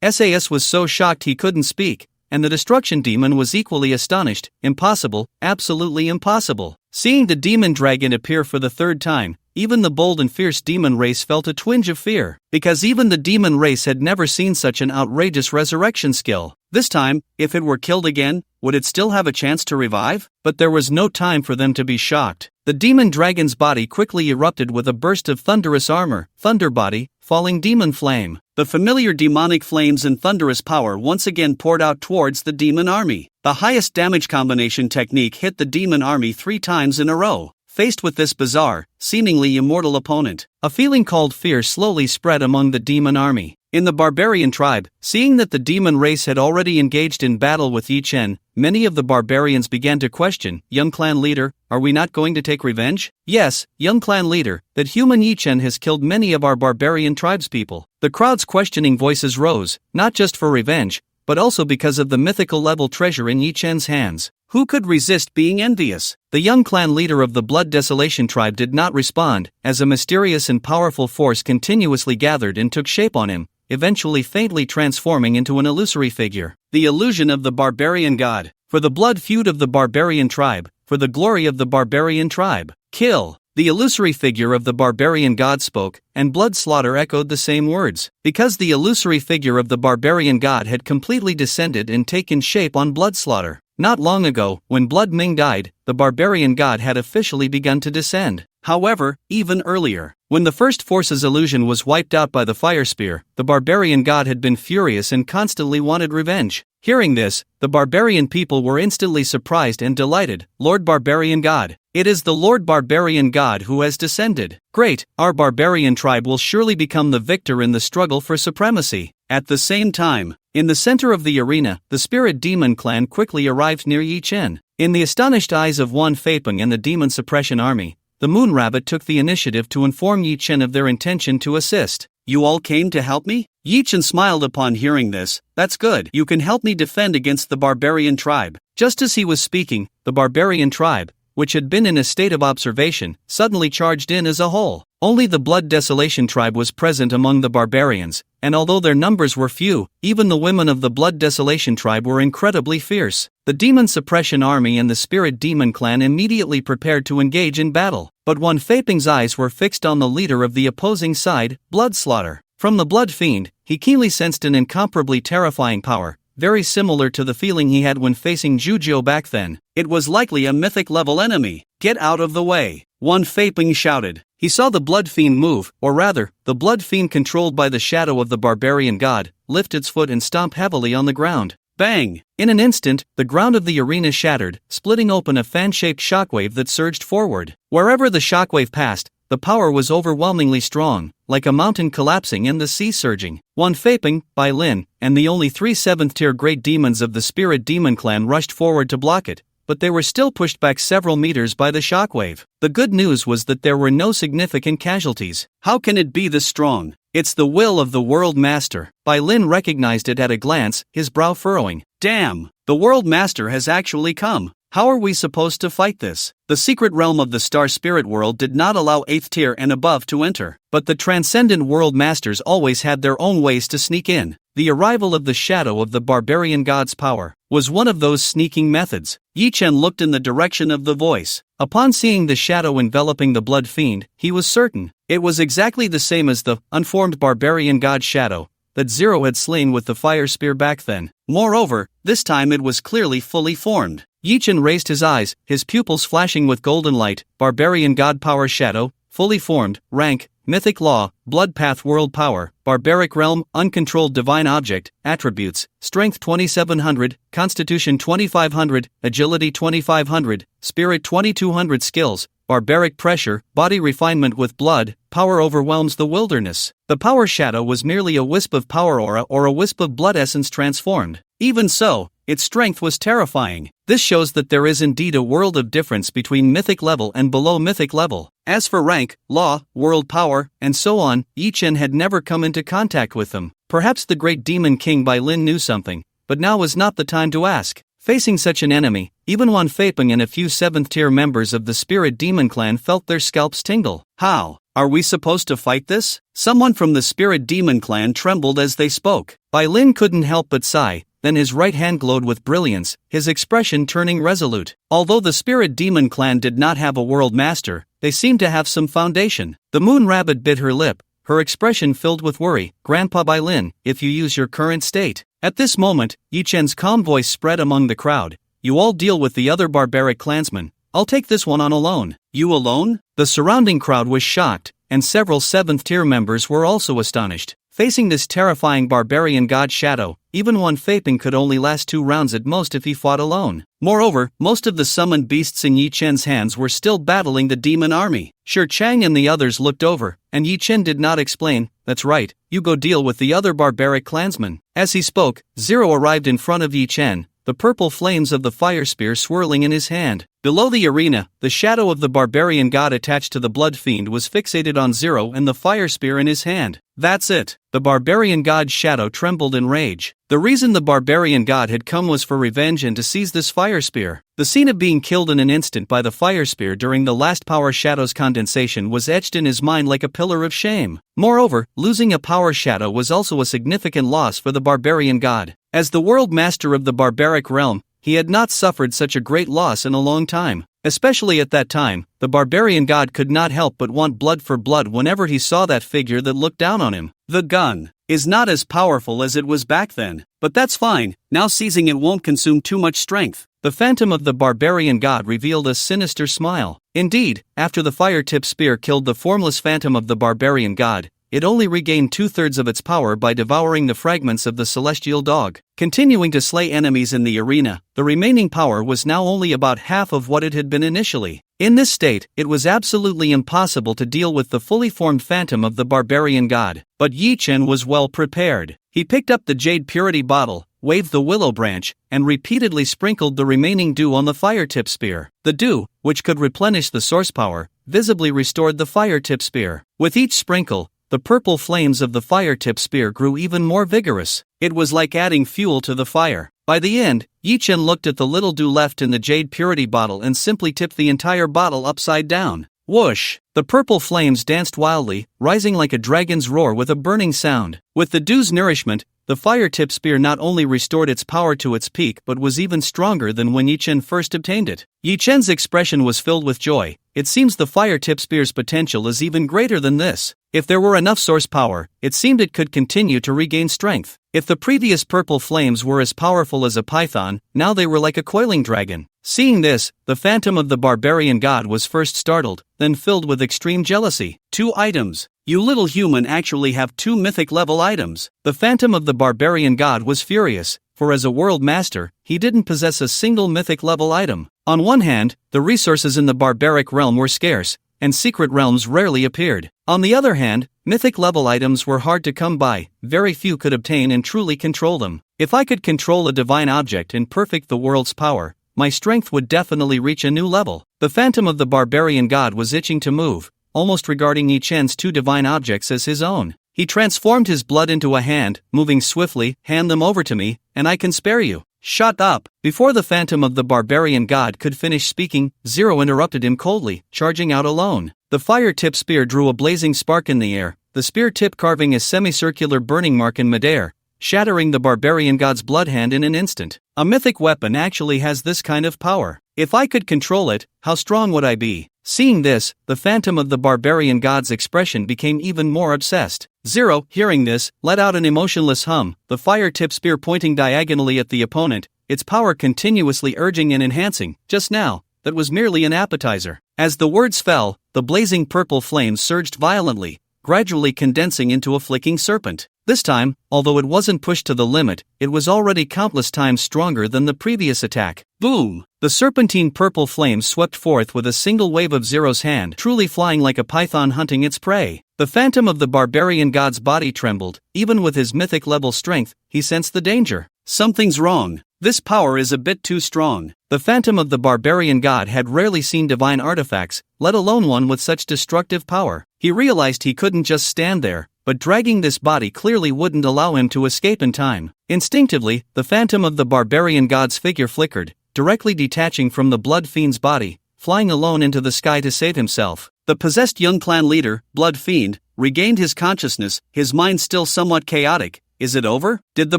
SAS was so shocked he couldn't speak, and the destruction demon was equally astonished. Impossible, absolutely impossible. Seeing the demon dragon appear for the 3rd time, even the bold and fierce demon race felt a twinge of fear, because even the demon race had never seen such an outrageous resurrection skill. This time, if it were killed again, would it still have a chance to revive? But there was no time for them to be shocked. The demon dragon's body quickly erupted with a burst of thunderous armor, thunder body, falling demon flame. The familiar demonic flames and thunderous power once again poured out towards the demon army. The highest damage combination technique hit the demon army 3 times in a row. Faced with this bizarre, seemingly immortal opponent, a feeling called fear slowly spread among the demon army. In the barbarian tribe, seeing that the demon race had already engaged in battle with Yi Chen, many of the barbarians began to question, "Young clan leader, are we not going to take revenge?" "Yes, young clan leader, that human Yi Chen has killed many of our barbarian tribespeople." The crowd's questioning voices rose, not just for revenge, but also because of the mythical level treasure in Yi Chen's hands. Who could resist being envious? The young clan leader of the Blood Desolation tribe did not respond, as a mysterious and powerful force continuously gathered and took shape on him, eventually faintly transforming into an illusory figure. The illusion of the barbarian god. For the blood feud of the barbarian tribe, for the glory of the barbarian tribe. Kill! The illusory figure of the barbarian god spoke, and blood slaughter echoed the same words. Because the illusory figure of the barbarian god had completely descended and taken shape on blood slaughter. Not long ago, when Blood Ming died, the barbarian god had officially begun to descend. However, even earlier, when the first force's illusion was wiped out by the fire spear, the barbarian god had been furious and constantly wanted revenge. Hearing this, the barbarian people were instantly surprised and delighted. "Lord Barbarian God, it is the Lord Barbarian God who has descended. Great, our barbarian tribe will surely become the victor in the struggle for supremacy." At the same time, in the center of the arena, the spirit demon clan quickly arrived near Yi Chen. In the astonished eyes of Wan Feipeng and the demon suppression army, the Moon Rabbit took the initiative to inform Yi Chen of their intention to assist. "You all came to help me?" Yi Chen smiled upon hearing this. "That's good. You can help me defend against the barbarian tribe." Just as he was speaking, the barbarian tribe, which had been in a state of observation, suddenly charged in as a whole. Only the Blood Desolation tribe was present among the barbarians, and although their numbers were few, even the women of the Blood Desolation tribe were incredibly fierce. The Demon Suppression Army and the Spirit Demon Clan immediately prepared to engage in battle, but Wan Feipeng's eyes were fixed on the leader of the opposing side, Blood Slaughter. From the Blood Fiend, he keenly sensed an incomparably terrifying power, very similar to the feeling he had when facing Jujio back then. It was likely a mythic-level enemy. "Get out of the way!" Wan Feipeng shouted. He saw the Blood Fiend move, or rather, the Blood Fiend controlled by the shadow of the barbarian god, lift its foot and stomp heavily on the ground. Bang! In an instant, the ground of the arena shattered, splitting open a fan-shaped shockwave that surged forward. Wherever the shockwave passed, the power was overwhelmingly strong, like a mountain collapsing and the sea surging. Wan Feiping, Bai Lin, and the only 3 7th-tier great demons of the Spirit Demon Clan rushed forward to block it, but they were still pushed back several meters by the shockwave. The good news was that there were no significant casualties. How can it be this strong? It's the will of the World Master. Bai Lin recognized it at a glance, his brow furrowing. Damn! The World Master has actually come. How are we supposed to fight this? The secret realm of the Star Spirit World did not allow 8th tier and above to enter, but the Transcendent World Masters always had their own ways to sneak in. The arrival of the shadow of the barbarian god's power was one of those sneaking methods. Yi Chen looked in the direction of the voice. Upon seeing the shadow enveloping the blood fiend, he was certain it was exactly the same as the unformed barbarian god shadow that Zero had slain with the fire spear back then. Moreover, this time it was clearly fully formed. Yi Chen raised his eyes, his pupils flashing with golden light. Barbarian god power shadow, fully formed, rank, mythic law, blood path world power, barbaric realm, uncontrolled divine object, attributes, strength 2700, constitution 2500, agility 2500, spirit 2200 skills, barbaric pressure, body refinement with blood, power overwhelms the wilderness. The power shadow was merely a wisp of power aura or a wisp of blood essence transformed. Even so, its strength was terrifying. This shows that there is indeed a world of difference between mythic level and below mythic level. As for rank, law, world power, and so on, Yi Chen had never come into contact with them. Perhaps the great demon king Bai Lin knew something, but now was not the time to ask. Facing such an enemy, even Wan Feiping and a few 7th-tier members of the Spirit Demon Clan felt their scalps tingle. How? Are we supposed to fight this? Someone from the Spirit Demon Clan trembled as they spoke. Bai Lin couldn't help but sigh. Then his right hand glowed with brilliance, his expression turning resolute. Although the Spirit Demon Clan did not have a world master, they seemed to have some foundation. The Moon Rabbit bit her lip, her expression filled with worry. Grandpa Bai Lin, if you use your current state. At this moment, Yi Chen's calm voice spread among the crowd. You all deal with the other barbaric clansmen. I'll take this one on alone. You alone? The surrounding crowd was shocked, and several 7th-tier members were also astonished. Facing this terrifying barbarian god shadow, even Wan Feiping could only last 2 rounds at most if he fought alone. Moreover, most of the summoned beasts in Yi Chen's hands were still battling the demon army. Shi Chang and the others looked over, and Yi Chen did not explain. That's right, you go deal with the other barbaric clansmen. As he spoke, Zero arrived in front of Yi Chen, the purple flames of the fire spear swirling in his hand. Below the arena, the shadow of the barbarian god attached to the blood fiend was fixated on Zero and the fire spear in his hand. That's it. The barbarian god's shadow trembled in rage. The reason the barbarian god had come was for revenge and to seize this fire spear. The scene of being killed in an instant by the fire spear during the last power shadow's condensation was etched in his mind like a pillar of shame. Moreover, losing a power shadow was also a significant loss for the barbarian god. As the world master of the barbaric realm, he had not suffered such a great loss in a long time. Especially at that time, the barbarian god could not help but want blood for blood whenever he saw that figure that looked down on him. The gun is not as powerful as it was back then, but that's fine, now seizing it won't consume too much strength. The phantom of the barbarian god revealed a sinister smile. Indeed, after the fire-tip spear killed the formless phantom of the barbarian god, it only regained 2/3 of its power by devouring the fragments of the celestial dog. Continuing to slay enemies in the arena, the remaining power was now only about half of what it had been initially. In this state, it was absolutely impossible to deal with the fully formed phantom of the barbarian god. But Yi Chen was well prepared. He picked up the jade purity bottle, waved the willow branch, and repeatedly sprinkled the remaining dew on the fire-tip spear. The dew, which could replenish the source power, visibly restored the fire-tip spear. With each sprinkle, the purple flames of the fire-tip spear grew even more vigorous. It was like adding fuel to the fire. By the end, Yi Chen looked at the little dew left in the jade purity bottle and simply tipped the entire bottle upside down. Whoosh! The purple flames danced wildly, rising like a dragon's roar with a burning sound. With the dew's nourishment, the fire-tip spear not only restored its power to its peak but was even stronger than when Yi Chen first obtained it. Yi Chen's expression was filled with joy. It seems the fire-tip spear's potential is even greater than this. If there were enough source power, it seemed it could continue to regain strength. If the previous purple flames were as powerful as a python, now they were like a coiling dragon. Seeing this, the phantom of the barbarian god was first startled, then filled with extreme jealousy. 2 items. You little human actually have 2 mythic level items. The phantom of the barbarian god was furious. for as a world master, he didn't possess a single mythic-level item. On one hand, the resources in the barbaric realm were scarce, and secret realms rarely appeared. On the other hand, mythic-level items were hard to come by, very few could obtain and truly control them. If I could control a divine object and perfect the world's power, my strength would definitely reach a new level. The phantom of the barbarian god was itching to move, almost regarding Yi Chen's two divine objects as his own. He transformed his blood into a hand, moving swiftly, "Hand them over to me, and I can spare you." "Shut up!" Before the phantom of the barbarian god could finish speaking, Zero interrupted him coldly, charging out alone. The fire-tip spear drew a blazing spark in the air, the spear tip carving a semicircular burning mark in midair, shattering the barbarian god's blood hand in an instant. A mythic weapon actually has this kind of power. If I could control it, how strong would I be? Seeing this, the phantom of the barbarian god's expression became even more obsessed. Zero, hearing this, let out an emotionless hum, the fire-tip spear pointing diagonally at the opponent, its power continuously urging and enhancing. Just now, that was merely an appetizer. As the words fell, the blazing purple flames surged violently, gradually condensing into a flicking serpent. This time, although it wasn't pushed to the limit, it was already countless times stronger than the previous attack. Boom! The serpentine purple flames swept forth with a single wave of Zero's hand, truly flying like a python hunting its prey. The phantom of the barbarian god's body trembled. Even with his mythic-level strength, he sensed the danger. Something's wrong. This power is a bit too strong. The phantom of the barbarian god had rarely seen divine artifacts, let alone one with such destructive power. He realized he couldn't just stand there, but dragging this body clearly wouldn't allow him to escape in time. Instinctively, the phantom of the barbarian god's figure flickered, directly detaching from the blood fiend's body, flying alone into the sky to save himself. The possessed young clan leader, Blood Fiend, regained his consciousness, his mind still somewhat chaotic. Is it over? Did the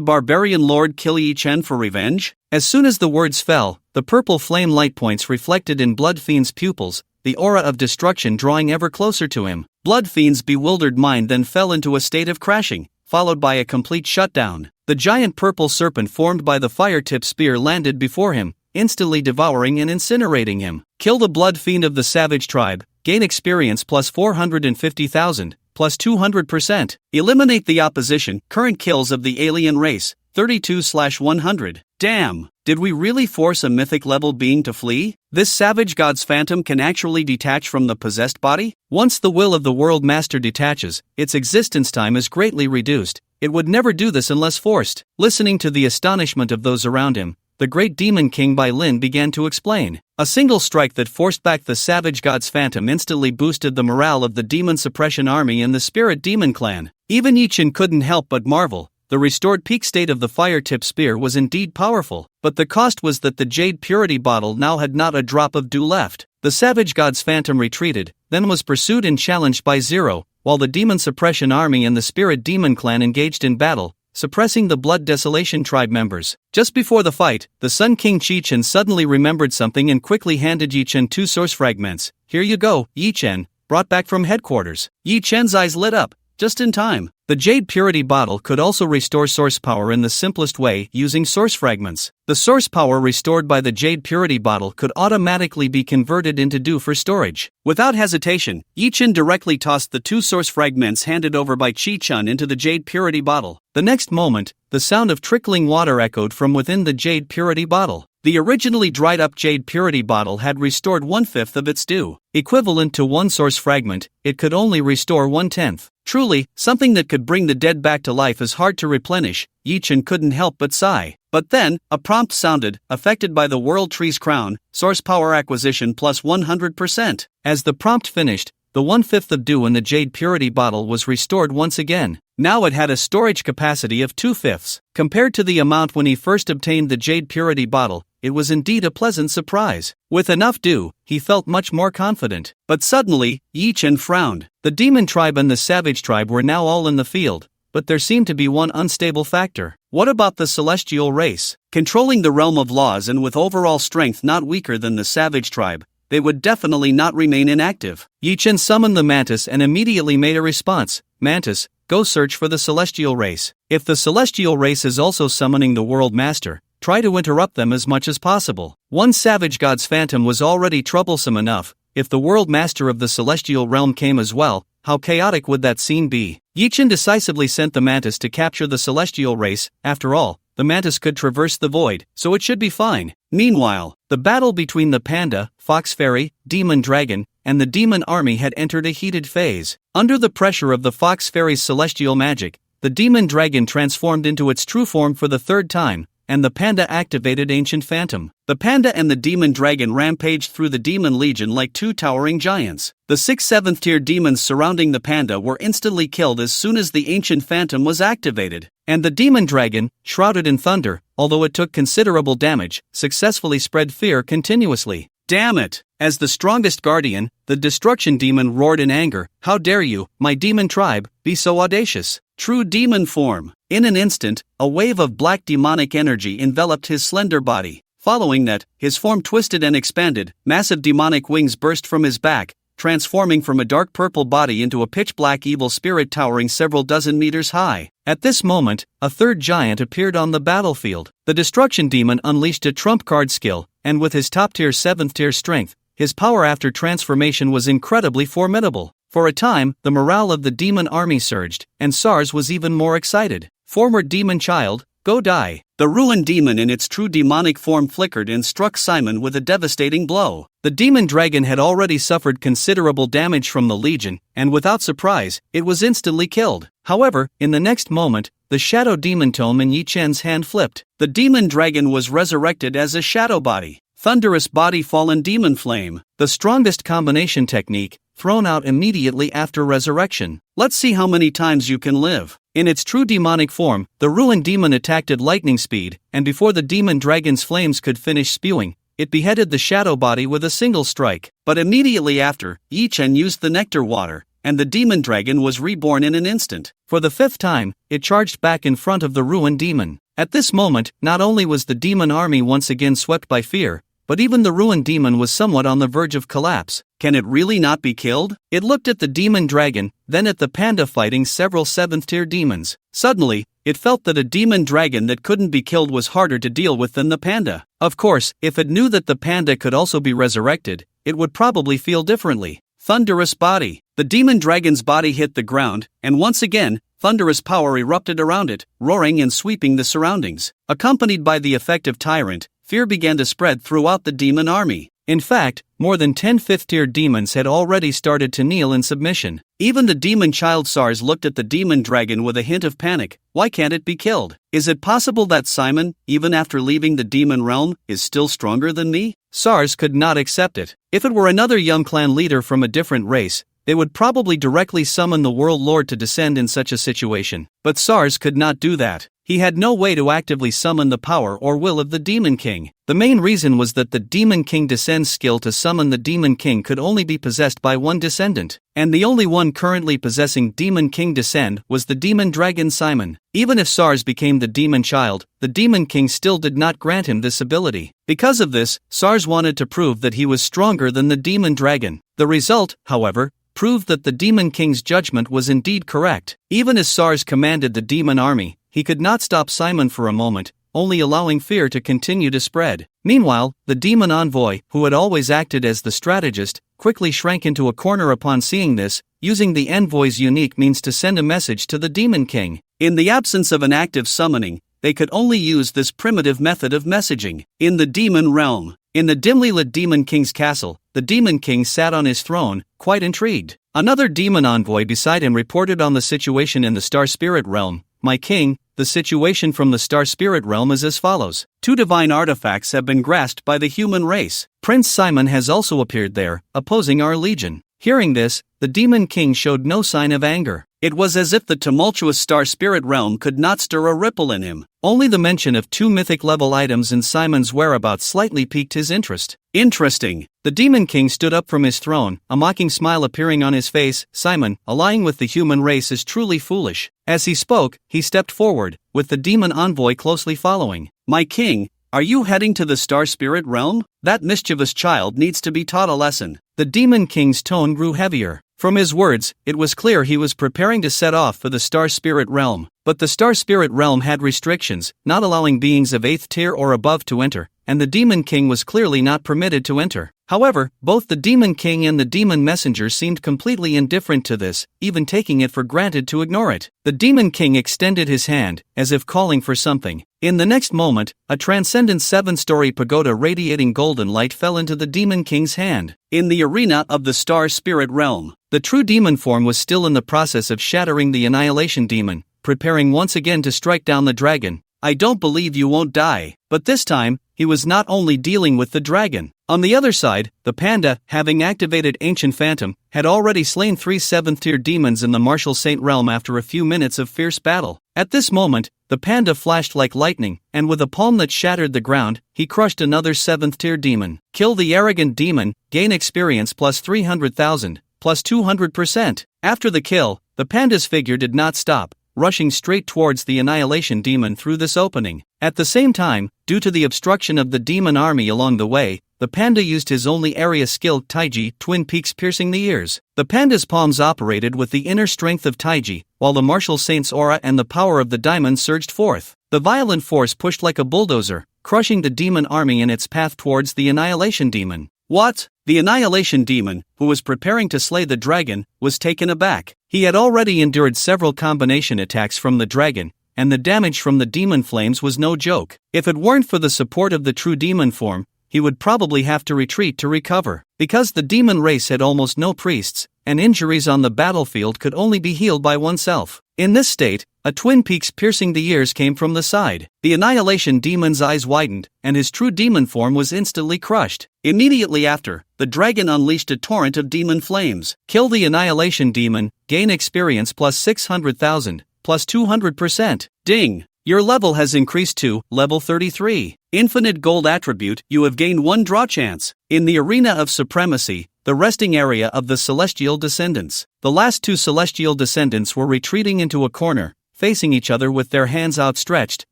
barbarian lord kill Yi Chen for revenge? As soon as the words fell, the purple flame light points reflected in Blood Fiend's pupils, the aura of destruction drawing ever closer to him. Blood Fiend's bewildered mind then fell into a state of crashing, followed by a complete shutdown. The giant purple serpent formed by the fire-tip spear landed before him, instantly devouring and incinerating him. Kill the Blood Fiend of the savage tribe, gain experience plus 450,000, plus 200%. Eliminate the opposition, current kills of the alien race, 32/100. Damn, did we really force a mythic-level being to flee? This savage god's phantom can actually detach from the possessed body? Once the will of the world master detaches, its existence time is greatly reduced. It would never do this unless forced. Listening to the astonishment of those around him, the great demon king Bai Lin began to explain. A single strike that forced back the savage god's phantom instantly boosted the morale of the demon suppression army and the spirit demon clan. Even Yi Chen couldn't help but marvel. The restored peak state of the fire-tip spear was indeed powerful, but the cost was that the jade purity bottle now had not a drop of dew left. The savage god's phantom retreated, then was pursued and challenged by Zero, while the demon suppression army and the spirit demon clan engaged in battle, suppressing the Blood Desolation tribe members. Just before the fight, the Sun King Yi Chen suddenly remembered something and quickly handed Yi Chen 2 source fragments. "Here you go, Yi Chen," brought back from headquarters. Yi Chen's eyes lit up, just in time. The Jade Purity bottle could also restore source power in the simplest way, using source fragments. The source power restored by the Jade Purity bottle could automatically be converted into dew for storage. Without hesitation, Yi Chen directly tossed the 2 source fragments handed over by Chi Chun into the Jade Purity bottle. The next moment, the sound of trickling water echoed from within the Jade Purity bottle. The originally dried-up Jade Purity bottle had restored 1/5 of its dew. Equivalent to 1 source fragment, it could only restore 1/10. Truly, something that could bring the dead back to life is hard to replenish. Yi Chen couldn't help but sigh. But then, a prompt sounded, affected by the World Tree's crown, source power acquisition plus 100%. As the prompt finished, the 1/5 of dew in the Jade Purity bottle was restored once again. Now it had a storage capacity of 2/5. Compared to the amount when he first obtained the Jade Purity bottle, it was indeed a pleasant surprise. With enough dew, he felt much more confident. But suddenly, Yi Chen frowned. The demon tribe and the savage tribe were now all in the field, but there seemed to be one unstable factor. What about the celestial race? Controlling the realm of laws and with overall strength not weaker than the savage tribe, they would definitely not remain inactive. Yi Chen summoned the Mantis and immediately made a response. "Mantis, go search for the celestial race. If the celestial race is also summoning the world master, try to interrupt them as much as possible." One savage god's phantom was already troublesome enough. If the world master of the celestial realm came as well, how chaotic would that scene be? Yi Chen decisively sent the Mantis to capture the celestial race. After all, the mantis could traverse the void, so it should be fine. Meanwhile, the battle between the panda, fox fairy, demon dragon, and the demon army had entered a heated phase. Under the pressure of the fox fairy's celestial magic, the demon dragon transformed into its true form for the third time, and the panda activated Ancient Phantom. The panda and the demon dragon rampaged through the demon legion like two towering giants. The 6th-7th tier demons surrounding the panda were instantly killed as soon as the Ancient Phantom was activated, and the demon dragon, shrouded in thunder, although it took considerable damage, successfully spread fear continuously. Damn it! As the strongest guardian, the destruction demon roared in anger, "How dare you, my demon tribe, be so audacious!" True demon form. In an instant, a wave of black demonic energy enveloped his slender body. Following that, his form twisted and expanded, massive demonic wings burst from his back, transforming from a dark purple body into a pitch-black evil spirit towering several dozen meters high. At this moment, a third giant appeared on the battlefield. The destruction demon unleashed a trump card skill, and with his top-tier 7th-tier strength, his power after transformation was incredibly formidable. For a time, the morale of the demon army surged, and SARS was even more excited. Former demon child, go die. The ruined demon in its true demonic form flickered and struck Simon with a devastating blow. The demon dragon had already suffered considerable damage from the legion, and without surprise, it was instantly killed. However, in the next moment, the shadow demon tome in Yi Chen's hand flipped. The demon dragon was resurrected as a shadow body. Thunderous body fallen demon flame. The strongest combination technique, thrown out immediately after resurrection. Let's see how many times you can live. In its true demonic form, the ruined demon attacked at lightning speed, and before the demon dragon's flames could finish spewing, it beheaded the shadow body with a single strike. But immediately after, Yi Chen used the nectar water, and the demon dragon was reborn in an instant. For the 5th time, it charged back in front of the ruined demon. At this moment, not only was the demon army once again swept by fear, but even the ruined demon was somewhat on the verge of collapse. Can it really not be killed? It looked at the demon dragon, then at the panda fighting several 7th-tier demons. Suddenly, it felt that a demon dragon that couldn't be killed was harder to deal with than the panda. Of course, if it knew that the panda could also be resurrected, it would probably feel differently. Thunderous body. The demon dragon's body hit the ground, and once again, thunderous power erupted around it, roaring and sweeping the surroundings. Accompanied by the effective tyrant, fear began to spread throughout the demon army. In fact, more than 10 5th-tier demons had already started to kneel in submission. Even the demon child SARS looked at the demon dragon with a hint of panic. Why can't it be killed? Is it possible that Simon, even after leaving the demon realm, is still stronger than me? SARS could not accept it. If it were another young clan leader from a different race, they would probably directly summon the World Lord to descend in such a situation. But SARS could not do that. He had no way to actively summon the power or will of the Demon King. The main reason was that the Demon King Descend skill to summon the Demon King could only be possessed by one descendant, and the only one currently possessing Demon King Descend was the Demon Dragon Simon. Even if SARS became the Demon Child, the Demon King still did not grant him this ability. Because of this, SARS wanted to prove that he was stronger than the Demon Dragon. The result, however, proved that the Demon King's judgment was indeed correct. Even as SARS commanded the demon army, he could not stop Simon for a moment, only allowing fear to continue to spread. Meanwhile, the demon envoy, who had always acted as the strategist, quickly shrank into a corner upon seeing this, using the envoy's unique means to send a message to the Demon King. In the absence of an active summoning, they could only use this primitive method of messaging. In the demon realm, in the dimly lit Demon King's castle, the Demon King sat on his throne, quite intrigued. Another demon envoy beside him reported on the situation in the Star Spirit realm. "My king, the situation from the Star Spirit realm is as follows. 2 divine artifacts have been grasped by the human race. Prince Simon has also appeared there, opposing our legion." Hearing this, the Demon King showed no sign of anger. It was as if the tumultuous Star Spirit realm could not stir a ripple in him. Only the mention of 2 mythic-level items in Simon's whereabouts slightly piqued his interest. Interesting. The Demon King stood up from his throne, a mocking smile appearing on his face. "Simon, allying with the human race is truly foolish." As he spoke, he stepped forward, with the demon envoy closely following. "My king, are you heading to the Star Spirit realm? That mischievous child needs to be taught a lesson." The Demon King's tone grew heavier. From his words, it was clear he was preparing to set off for the Star Spirit realm. But the Star Spirit realm had restrictions, not allowing beings of 8th tier or above to enter, and the Demon King was clearly not permitted to enter. However, both the Demon King and the Demon Messenger seemed completely indifferent to this, even taking it for granted to ignore it. The Demon King extended his hand, as if calling for something. In the next moment, a transcendent 7-story pagoda radiating golden light fell into the Demon King's hand. In the arena of the Star Spirit Realm, the true demon form was still in the process of shattering the Annihilation Demon, preparing once again to strike down the dragon. I don't believe you won't die. But this time, he was not only dealing with the dragon. On the other side, the panda, having activated Ancient Phantom, had already slain 3 7th-tier demons in the Martial Saint realm after a few minutes of fierce battle. At this moment, the panda flashed like lightning, and with a palm that shattered the ground, he crushed another 7th-tier demon. Kill the arrogant demon, gain experience plus 300,000, plus 200%. After the kill, the panda's figure did not stop, rushing straight towards the Annihilation Demon through this opening. At the same time, due to the obstruction of the demon army along the way, the panda used his only area skill Taiji, Twin Peaks piercing the ears. The panda's palms operated with the inner strength of Taiji, while the Martial Saint's aura and the power of the diamond surged forth. The violent force pushed like a bulldozer, crushing the demon army in its path towards the Annihilation Demon. What? The Annihilation Demon, who was preparing to slay the dragon, was taken aback. He had already endured several combination attacks from the dragon, and the damage from the demon flames was no joke. If it weren't for the support of the true demon form, he would probably have to retreat to recover. Because the demon race had almost no priests, and injuries on the battlefield could only be healed by oneself. In this state, a Twin Peaks piercing the ears came from the side. The Annihilation Demon's eyes widened, and his true demon form was instantly crushed. Immediately after, the dragon unleashed a torrent of demon flames. Kill the Annihilation Demon, gain experience plus 600,000, plus 200%. Ding! Your level has increased to level 33. Infinite Gold Attribute, you have gained 1 draw chance. In the Arena of Supremacy, the resting area of the Celestial Descendants. The last 2 Celestial Descendants were retreating into a corner, facing each other with their hands outstretched,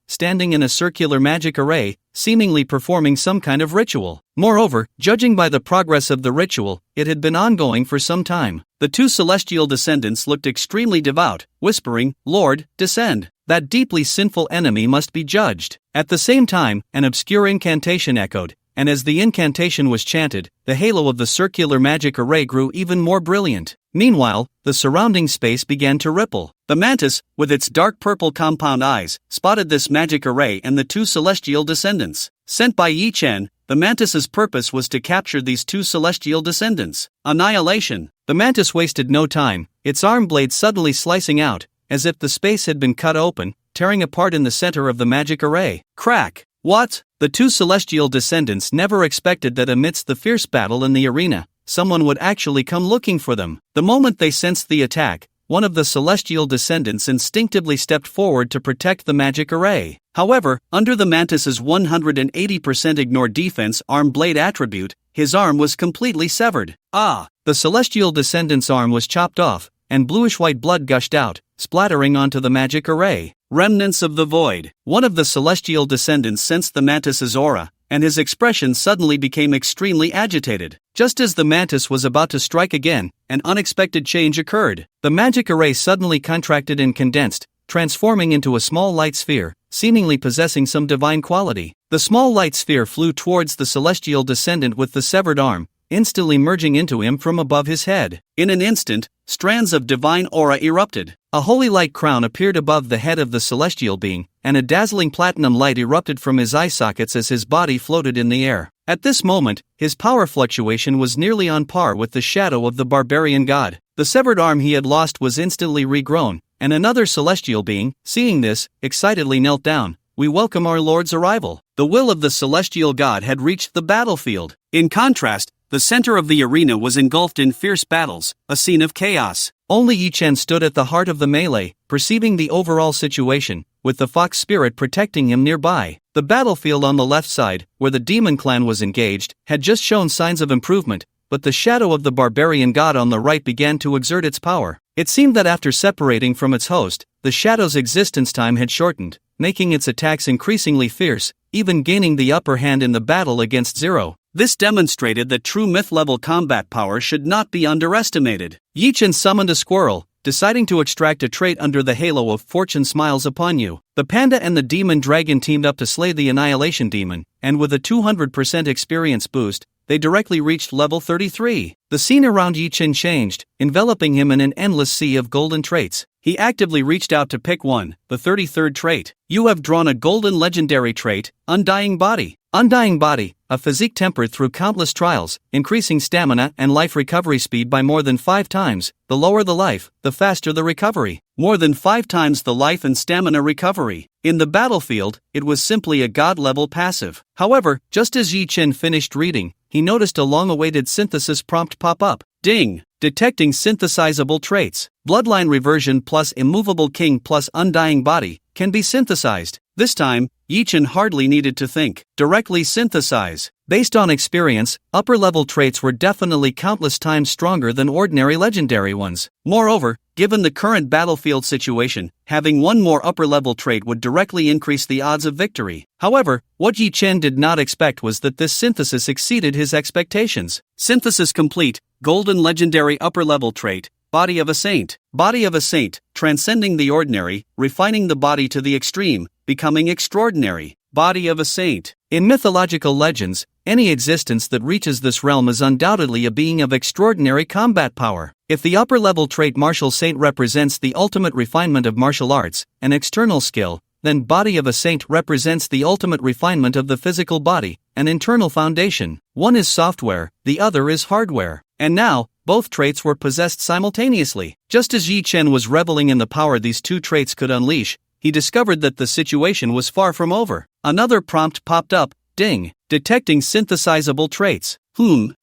standing in a circular magic array, seemingly performing some kind of ritual. Moreover, judging by the progress of the ritual, it had been ongoing for some time. The 2 Celestial Descendants looked extremely devout, whispering, "Lord, descend. That deeply sinful enemy must be judged." At the same time, an obscure incantation echoed, and as the incantation was chanted, the halo of the circular magic array grew even more brilliant. Meanwhile, the surrounding space began to ripple. The mantis, with its dark purple compound eyes, spotted this magic array and the 2 Celestial Descendants. Sent by Yi Chen, the mantis's purpose was to capture these 2 Celestial Descendants. Annihilation. The mantis wasted no time, its arm blade suddenly slicing out, as if the space had been cut open, tearing apart in the center of the magic array. Crack! What? The 2 Celestial Descendants never expected that amidst the fierce battle in the arena, someone would actually come looking for them. The moment they sensed the attack, one of the Celestial Descendants instinctively stepped forward to protect the magic array. However, under the mantis's 180% ignore defense arm blade attribute, his arm was completely severed. The Celestial Descendant's arm was chopped off, and bluish-white blood gushed out, splattering onto the magic array. Remnants of the Void. One of the Celestial Descendants sensed the mantis's aura, and his expression suddenly became extremely agitated. Just as the mantis was about to strike again, an unexpected change occurred. The magic array suddenly contracted and condensed, transforming into a small light sphere, seemingly possessing some divine quality. The small light sphere flew towards the Celestial Descendant with the severed arm, instantly merging into him from above his head. In an instant, strands of divine aura erupted. A holy light crown appeared above the head of the celestial being, and a dazzling platinum light erupted from his eye sockets as his body floated in the air. At this moment, his power fluctuation was nearly on par with the shadow of the barbarian god. The severed arm he had lost was instantly regrown, and another celestial being, seeing this, excitedly knelt down. "We welcome our Lord's arrival." The will of the celestial god had reached the battlefield. In contrast, the center of the arena was engulfed in fierce battles, a scene of chaos. Only Yi Chen stood at the heart of the melee, perceiving the overall situation, with the fox spirit protecting him nearby. The battlefield on the left side, where the demon clan was engaged, had just shown signs of improvement, but the shadow of the barbarian god on the right began to exert its power. It seemed that after separating from its host, the shadow's existence time had shortened, making its attacks increasingly fierce, even gaining the upper hand in the battle against Zero. This demonstrated that true myth-level combat power should not be underestimated. Yi Chen summoned a squirrel, deciding to extract a trait under the halo of Fortune Smiles Upon You. The panda and the demon dragon teamed up to slay the Annihilation Demon, and with a 200% experience boost, they directly reached level 33. The scene around Yi Chen changed, enveloping him in an endless sea of golden traits. He actively reached out to pick one, the 33rd trait. You have drawn a golden legendary trait, Undying Body. Undying Body, a physique tempered through countless trials, increasing stamina and life recovery speed by more than 5 times. The lower the life, the faster the recovery. More than 5 times the life and stamina recovery. In the battlefield, it was simply a god-level passive. However, just as Yi Chen finished reading, he noticed a long-awaited synthesis prompt pop up. Ding! Detecting synthesizable traits. Bloodline Reversion plus Immovable King plus Undying Body can be synthesized. This time, Yi Chen hardly needed to think. Directly synthesize. Based on experience, upper-level traits were definitely countless times stronger than ordinary legendary ones. Moreover, given the current battlefield situation, having one more upper-level trait would directly increase the odds of victory. However, what Yi Chen did not expect was that this synthesis exceeded his expectations. Synthesis complete. Golden legendary upper-level trait. Body of a Saint. Body of a Saint, transcending the ordinary, refining the body to the extreme, becoming extraordinary. Body of a Saint. In mythological legends, any existence that reaches this realm is undoubtedly a being of extraordinary combat power. If the upper-level trait Martial Saint represents the ultimate refinement of martial arts, an external skill, then Body of a Saint represents the ultimate refinement of the physical body, an internal foundation. One is software, the other is hardware. And now, both traits were possessed simultaneously. Just as Yi Chen was reveling in the power these two traits could unleash, he discovered that the situation was far from over. Another prompt popped up. Ding! Detecting synthesizable traits.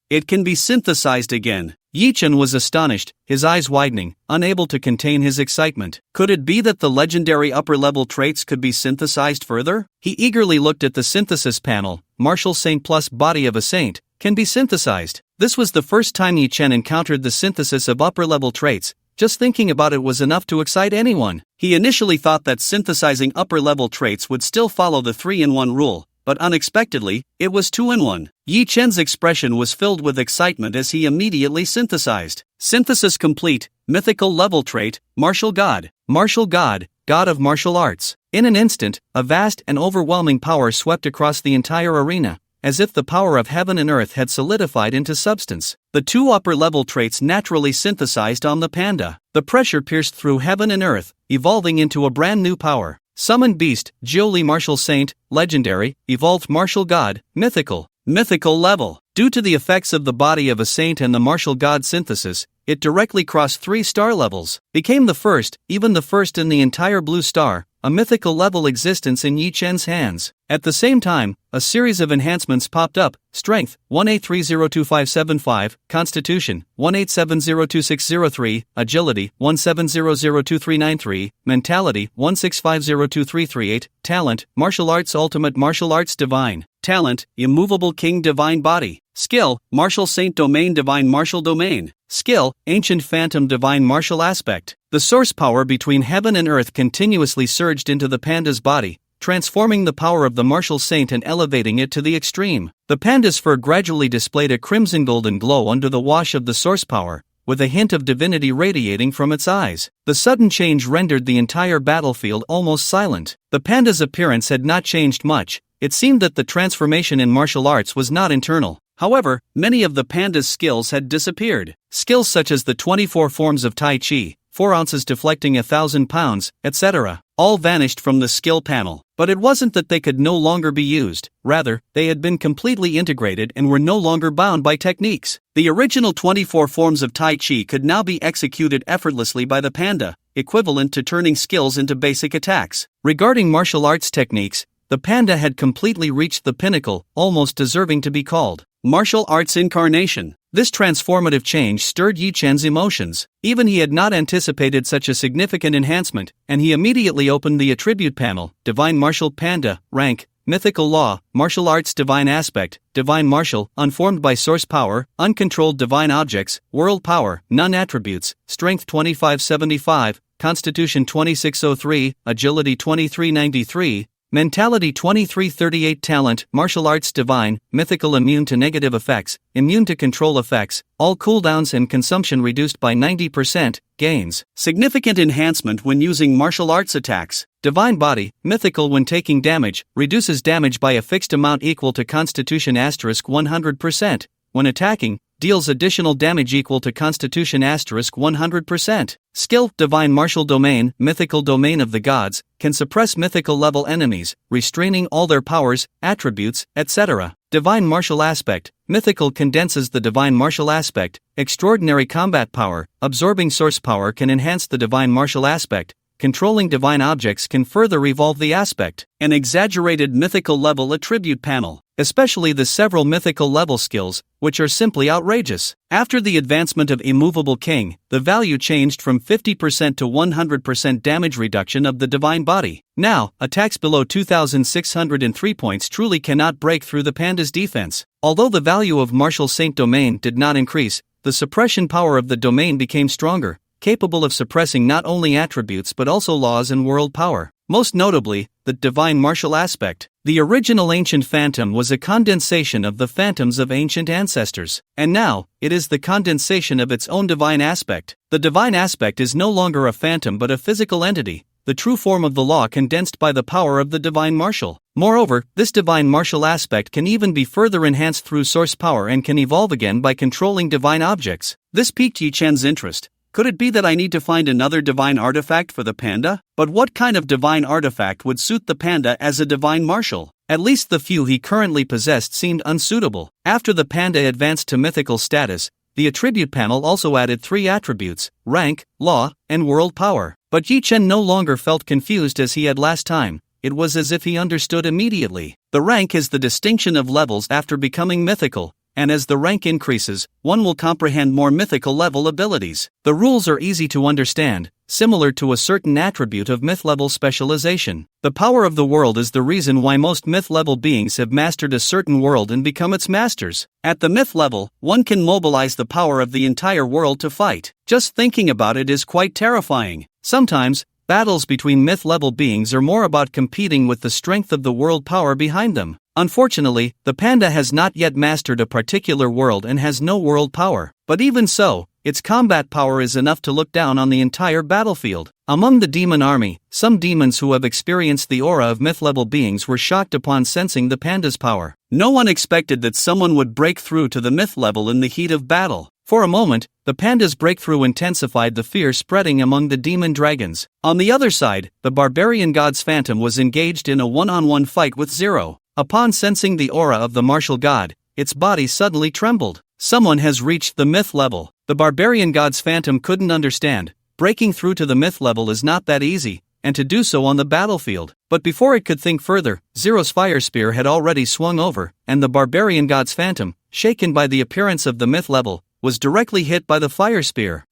It can be synthesized again. Yi Chen was astonished, his eyes widening, unable to contain his excitement. Could it be that the legendary upper-level traits could be synthesized further? He eagerly looked at the synthesis panel. Martial Saint plus Body of a Saint can be synthesized. This was the first time Yi Chen encountered the synthesis of upper-level traits. Just thinking about it was enough to excite anyone. He initially thought that synthesizing upper-level traits would still follow the 3-in-1 rule, but unexpectedly, it was 2-in-1. Yi Chen's expression was filled with excitement as he immediately synthesized. Synthesis complete. Mythical level trait, Martial God. Martial God, God of martial arts. In an instant, a vast and overwhelming power swept across the entire arena, as if the power of heaven and earth had solidified into substance. The two upper-level traits naturally synthesized on the panda. The pressure pierced through heaven and earth, evolving into a brand new power. Summoned Beast, Jiuli Martial Saint, Legendary, Evolved Martial God, Mythical. Mythical level. Due to the effects of the Body of a Saint and the Martial God synthesis, it directly crossed 3 star levels. Became the first, even the first in the entire Blue Star, a mythical level existence in Yi Chen's hands. At the same time, a series of enhancements popped up. Strength, 18302575, Constitution, 18702603, Agility, 17002393, Mentality, 16502338, Talent, Martial Arts Ultimate Martial Arts Divine. Talent, Immovable King Divine Body. Skill, Martial Saint Domain Divine Martial Domain. Skill, Ancient Phantom Divine Martial Aspect. The source power between heaven and earth continuously surged into the panda's body, transforming the power of the Martial Saint and elevating it to the extreme. The panda's fur gradually displayed a crimson golden glow under the wash of the source power, with a hint of divinity radiating from its eyes. The sudden change rendered the entire battlefield almost silent. The panda's appearance had not changed much. It seemed that the transformation in martial arts was not internal. However, many of the panda's skills had disappeared. Skills such as the 24 forms of Tai Chi, 4 ounces deflecting 1,000 pounds, etc., all vanished from the skill panel. But it wasn't that they could no longer be used, rather, they had been completely integrated and were no longer bound by techniques. The original 24 forms of Tai Chi could now be executed effortlessly by the panda, equivalent to turning skills into basic attacks. Regarding martial arts techniques, the panda had completely reached the pinnacle, almost deserving to be called martial arts incarnation. This transformative change stirred Yi Chen's emotions. Even he had not anticipated such a significant enhancement, and he immediately opened the attribute panel. Divine Martial Panda, Rank, Mythical Law, Martial Arts Divine Aspect, Divine Martial, Unformed by Source Power, Uncontrolled Divine Objects, World Power, None Attributes, Strength 2575, Constitution 2603, Agility 2393, Mentality 2338 Talent, Martial Arts Divine, Mythical Immune to Negative Effects, Immune to Control Effects, all cooldowns and consumption reduced by 90%, gains. Significant enhancement when using martial arts attacks. Divine Body, Mythical when taking damage, reduces damage by a fixed amount equal to Constitution asterisk 100%. When attacking, deals additional damage equal to Constitution asterisk 100%. Skill, Divine Martial Domain, Mythical Domain of the Gods, can suppress mythical level enemies, restraining all their powers, attributes, etc. Divine Martial Aspect, Mythical condenses the Divine Martial Aspect, extraordinary combat power, absorbing source power can enhance the Divine Martial Aspect, controlling divine objects can further evolve the aspect. An exaggerated mythical level attribute panel, especially the several mythical level skills, which are simply outrageous. After the advancement of Immovable King, the value changed from 50% to 100% damage reduction of the Divine Body. Now, attacks below 2,603 points truly cannot break through the panda's defense. Although the value of Martial Saint Domain did not increase, the suppression power of the domain became stronger, capable of suppressing not only attributes but also laws and world power. Most notably, the Divine Martial Aspect. The original Ancient Phantom was a condensation of the phantoms of ancient ancestors, and now, it is the condensation of its own divine aspect. The divine aspect is no longer a phantom but a physical entity, the true form of the law condensed by the power of the Divine Martial. Moreover, this Divine Martial Aspect can even be further enhanced through source power and can evolve again by controlling divine objects. This piqued Yi Chen's interest. Could it be that I need to find another divine artifact for the panda? But what kind of divine artifact would suit the panda as a divine martial? At least the few he currently possessed seemed unsuitable. After the panda advanced to mythical status, the attribute panel also added 3 attributes: rank, law, and world power. But Yi Chen no longer felt confused as he had last time. It was as if he understood immediately. The rank is the distinction of levels after becoming mythical, and as the rank increases, one will comprehend more mythical level abilities. The rules are easy to understand, similar to a certain attribute of myth level specialization. The power of the world is the reason why most myth level beings have mastered a certain world and become its masters. At the myth level, one can mobilize the power of the entire world to fight. Just thinking about it is quite terrifying. Sometimes, battles between myth level beings are more about competing with the strength of the world power behind them. Unfortunately, the panda has not yet mastered a particular world and has no world power. But even so, its combat power is enough to look down on the entire battlefield. Among the demon army, some demons who have experienced the aura of myth-level beings were shocked upon sensing the panda's power. No one expected that someone would break through to the myth level in the heat of battle. For a moment, the panda's breakthrough intensified the fear spreading among the demon dragons. On the other side, the barbarian god's phantom was engaged in a one-on-one fight with Zero. Upon sensing the aura of the martial god, its body suddenly trembled. Someone has reached the myth level. The barbarian god's phantom couldn't understand. Breaking through to the myth level is not that easy, and to do so on the battlefield. But before it could think further, Zero's fire spear had already swung over, and the barbarian god's phantom, shaken by the appearance of the myth level, was directly hit by the fire spear.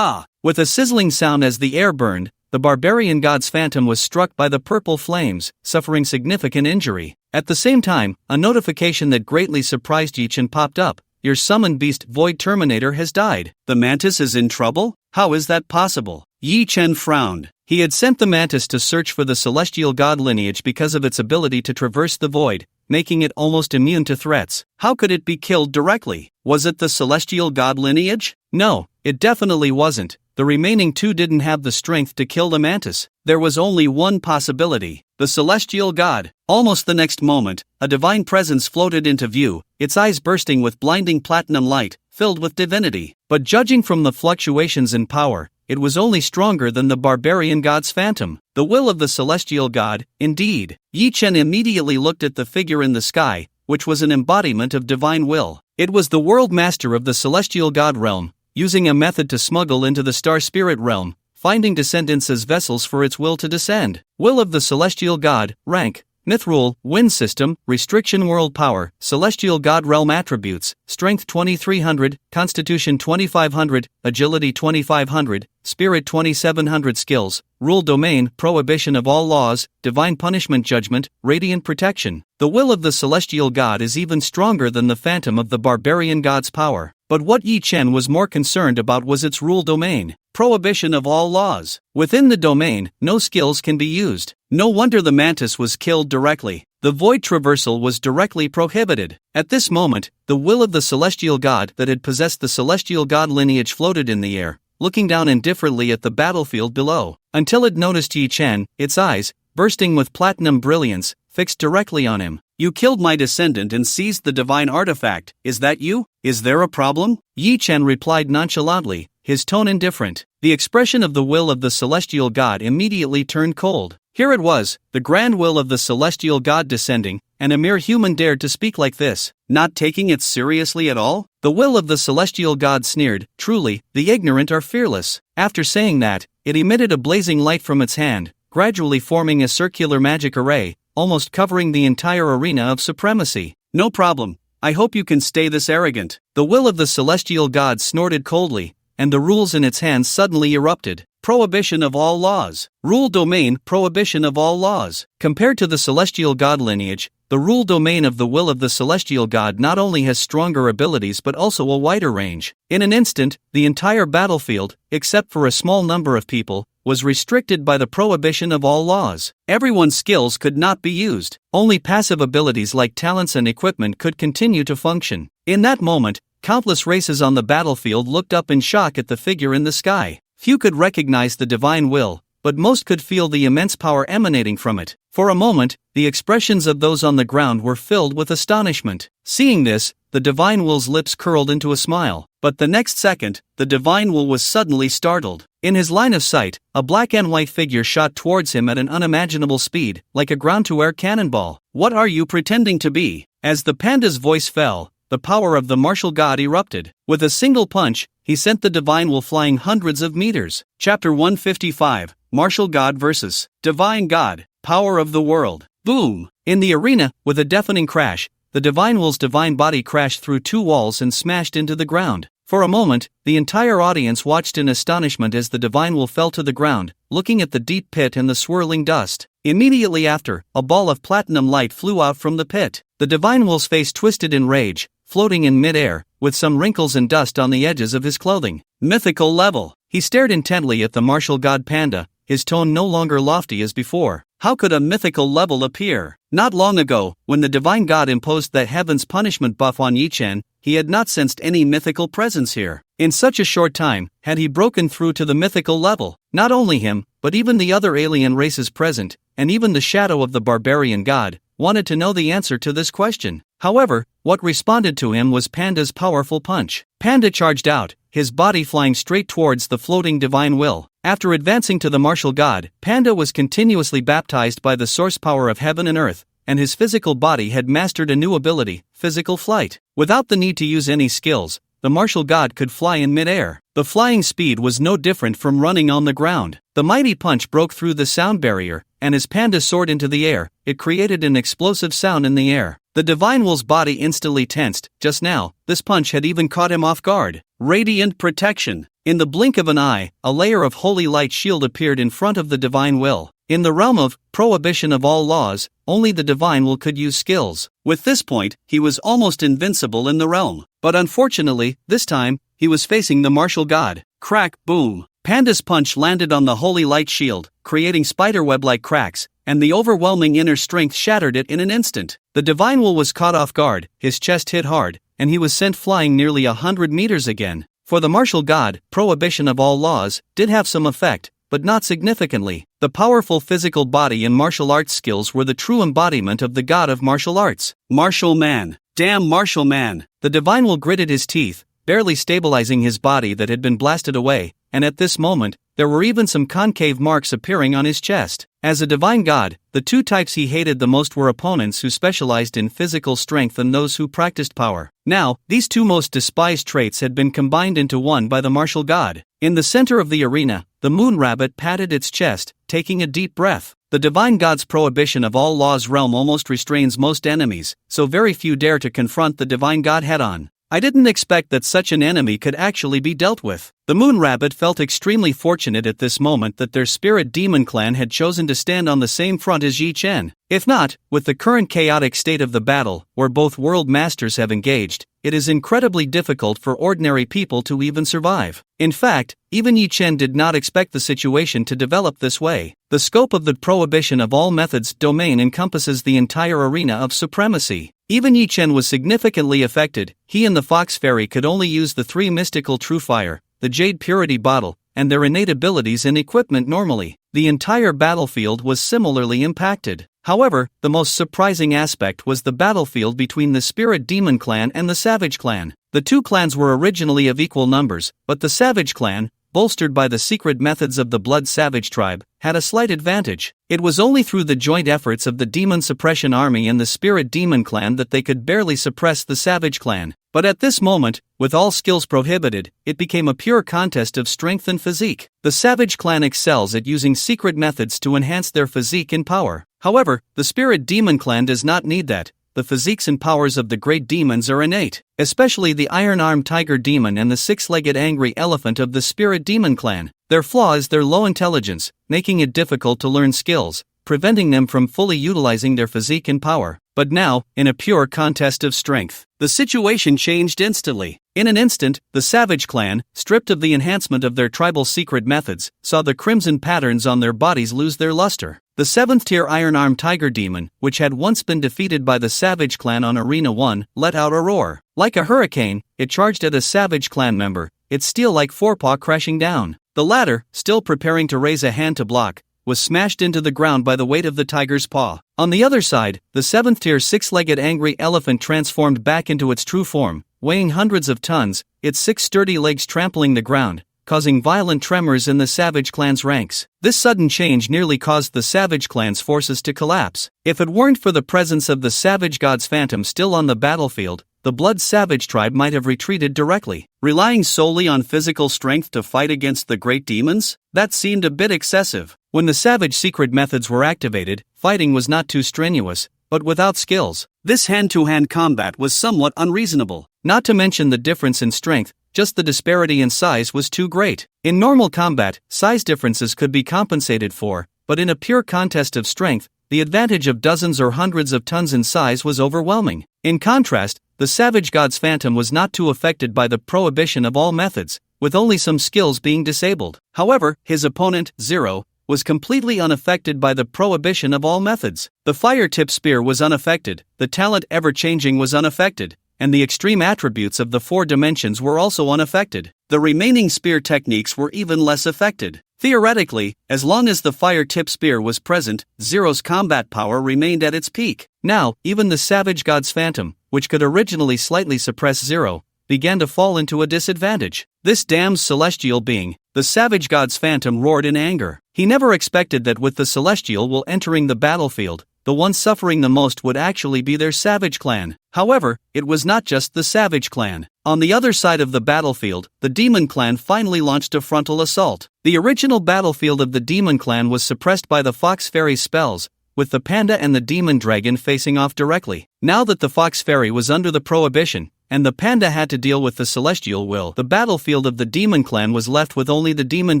With a sizzling sound as the air burned, the barbarian god's phantom was struck by the purple flames, suffering significant injury. At the same time, a notification that greatly surprised Yi Chen popped up. Your summoned beast Void Terminator has died. The mantis is in trouble? How is that possible? Yi Chen frowned. He had sent the mantis to search for the celestial god lineage because of its ability to traverse the void, making it almost immune to threats. How could it be killed directly? Was it the celestial god lineage? No, it definitely wasn't. The remaining 2 didn't have the strength to kill the mantis. There was only one possibility: the celestial god. Almost the next moment, a divine presence floated into view, its eyes bursting with blinding platinum light, filled with divinity. But judging from the fluctuations in power, it was only stronger than the barbarian god's phantom. The will of the celestial god, indeed. Yi Chen immediately looked at the figure in the sky, which was an embodiment of divine will. It was the world master of the celestial god realm, using a method to smuggle into the star spirit realm, finding descendants as vessels for its will to descend. Will of the celestial god, rank, myth rule, wind system, restriction world power, celestial god realm attributes, strength 2300, constitution 2500, agility 2500, spirit 2700 skills, rule domain, prohibition of all laws, divine punishment judgment, radiant protection. The will of the celestial god is even stronger than the phantom of the barbarian god's power. But what Yi Chen was more concerned about was its rule domain, prohibition of all laws. Within the domain, no skills can be used. No wonder the mantis was killed directly. The void traversal was directly prohibited. At this moment, the will of the celestial god that had possessed the celestial god lineage floated in the air, looking down indifferently at the battlefield below, until it noticed Yi Chen, its eyes, bursting with platinum brilliance, fixed directly on him. You killed my descendant and seized the divine artifact, is that you? Is there a problem? Yi Chen replied nonchalantly, his tone indifferent. The expression of the will of the celestial god immediately turned cold. Here it was, the grand will of the celestial god descending, and a mere human dared to speak like this, not taking it seriously at all? The will of the celestial god sneered, truly, the ignorant are fearless. After saying that, it emitted a blazing light from its hand, gradually forming a circular magic array, almost covering the entire arena of supremacy. No problem, I hope you can stay this arrogant. The will of the celestial god snorted coldly, and the rules in its hands suddenly erupted. Prohibition of all laws. Rule domain, prohibition of all laws. Compared to the celestial god lineage, the rule domain of the will of the celestial god not only has stronger abilities but also a wider range. In an instant, the entire battlefield, except for a small number of people, was restricted by the prohibition of all laws. Everyone's skills could not be used. Only passive abilities like talents and equipment could continue to function. In that moment, countless races on the battlefield looked up in shock at the figure in the sky. Few could recognize the divine will, but most could feel the immense power emanating from it. For a moment, the expressions of those on the ground were filled with astonishment. Seeing this, the divine will's lips curled into a smile, but the next second, the divine will was suddenly startled. In his line of sight, a black and white figure shot towards him at an unimaginable speed, like a ground-to-air cannonball. What are you pretending to be? As the panda's voice fell, the power of the martial god erupted. With a single punch, he sent the divine will flying hundreds of meters. Chapter 155, Martial God vs. Divine God, Power of the World. Boom! In the arena, with a deafening crash, the divine will's divine body crashed through two walls and smashed into the ground. For a moment, the entire audience watched in astonishment as the divine will fell to the ground, looking at the deep pit and the swirling dust. Immediately after, a ball of platinum light flew out from the pit. The divine will's face twisted in rage, floating in mid-air, with some wrinkles and dust on the edges of his clothing. Mythical level. He stared intently at the martial god panda, his tone no longer lofty as before. How could a mythical level appear? Not long ago, when the divine god imposed that heaven's punishment buff on Yi Chen, he had not sensed any mythical presence here. In such a short time, had he broken through to the mythical level. Not only him, but even the other alien races present, and even the shadow of the barbarian god, wanted to know the answer to this question. However, what responded to him was Panda's powerful punch. Panda charged out, his body flying straight towards the floating divine will. After advancing to the martial god, Panda was continuously baptized by the source power of heaven and earth, and his physical body had mastered a new ability, physical flight. Without the need to use any skills, the martial god could fly in mid-air. The flying speed was no different from running on the ground. The mighty punch broke through the sound barrier, and as Panda soared into the air, it created an explosive sound in the air. The divine will's body instantly tensed. Just now, this punch had even caught him off guard. Radiant protection. In the blink of an eye, a layer of holy light shield appeared in front of the divine will. In the realm of prohibition of all laws, only the divine will could use skills. With this point, he was almost invincible in the realm. But unfortunately, this time, he was facing the martial god. Crack, boom. Panda's punch landed on the holy light shield, creating spiderweb-like cracks, and the overwhelming inner strength shattered it in an instant. The divine will was caught off guard, his chest hit hard, and he was sent flying nearly 100 meters again. For the martial god, prohibition of all laws, did have some effect, but not significantly. The powerful physical body and martial arts skills were the true embodiment of the god of martial arts. Martial man. Damn martial man. The divine will gritted his teeth, barely stabilizing his body that had been blasted away, and at this moment, there were even some concave marks appearing on his chest. As a divine god, the two types he hated the most were opponents who specialized in physical strength and those who practiced power. Now, these two most despised traits had been combined into one by the martial god. In the center of the arena, the moon rabbit patted its chest, taking a deep breath. The divine god's prohibition of all laws realm almost restrains most enemies, so very few dare to confront the divine god head-on. I didn't expect that such an enemy could actually be dealt with. The Moon Rabbit felt extremely fortunate at this moment that their spirit demon clan had chosen to stand on the same front as Yi Chen. If not, with the current chaotic state of the battle, where both world masters have engaged, it is incredibly difficult for ordinary people to even survive. In fact, even Yi Chen did not expect the situation to develop this way. The scope of the prohibition of all methods domain encompasses the entire arena of supremacy. Even Yi Chen was significantly affected. He and the Fox Fairy could only use the 3 mystical True Fire, the Jade Purity Bottle, and their innate abilities and equipment normally. The entire battlefield was similarly impacted. However, the most surprising aspect was the battlefield between the Spirit Demon Clan and the Savage Clan. The two clans were originally of equal numbers, but the Savage Clan, bolstered by the secret methods of the Blood Savage tribe, had a slight advantage. It was only through the joint efforts of the Demon Suppression Army and the Spirit Demon Clan that they could barely suppress the Savage Clan. But at this moment, with all skills prohibited, it became a pure contest of strength and physique. The Savage Clan excels at using secret methods to enhance their physique and power. However, the Spirit Demon Clan does not need that. The physiques and powers of the great demons are innate, especially the iron-armed tiger demon and the 6-legged angry elephant of the Spirit Demon Clan. Their flaw is their low intelligence, making it difficult to learn skills, preventing them from fully utilizing their physique and power. But now, in a pure contest of strength, the situation changed instantly. In an instant, the Savage Clan, stripped of the enhancement of their tribal secret methods, saw the crimson patterns on their bodies lose their luster. The 7th-tier iron-armed tiger demon, which had once been defeated by the Savage Clan on Arena 1, let out a roar. Like a hurricane, it charged at a Savage Clan member, its steel-like forepaw crashing down. The latter, still preparing to raise a hand to block, was smashed into the ground by the weight of the tiger's paw. On the other side, the 7th-tier 6-legged angry elephant transformed back into its true form, weighing hundreds of tons, its 6 sturdy legs trampling the ground, causing violent tremors in the Savage Clan's ranks. This sudden change nearly caused the Savage Clan's forces to collapse. If it weren't for the presence of the Savage God's Phantom still on the battlefield, the Blood Savage tribe might have retreated directly. Relying solely on physical strength to fight against the great demons? That seemed a bit excessive. When the Savage secret methods were activated, fighting was not too strenuous, but without skills, this hand-to-hand combat was somewhat unreasonable. Not to mention the difference in strength, just the disparity in size was too great. In normal combat, size differences could be compensated for, but in a pure contest of strength, the advantage of dozens or hundreds of tons in size was overwhelming. In contrast, the Savage God's Phantom was not too affected by the prohibition of all methods, with only some skills being disabled. However, his opponent, Zero, was completely unaffected by the prohibition of all methods. The fire-tip spear was unaffected, the talent ever-changing was unaffected, and the extreme attributes of the 4 dimensions were also unaffected. The remaining spear techniques were even less affected. Theoretically, as long as the fire-tip spear was present, Zero's combat power remained at its peak. Now, even the Savage God's Phantom, which could originally slightly suppress Zero, began to fall into a disadvantage. This damned celestial being, the Savage God's Phantom roared in anger. He never expected that with the celestial will entering the battlefield, the one suffering the most would actually be their Savage Clan. However, it was not just the Savage Clan. On the other side of the battlefield, the Demon Clan finally launched a frontal assault. The original battlefield of the Demon Clan was suppressed by the Fox Fairy's spells, with the Panda and the Demon Dragon facing off directly. Now that the Fox Fairy was under the prohibition, and the Panda had to deal with the Celestial Will, the battlefield of the Demon Clan was left with only the Demon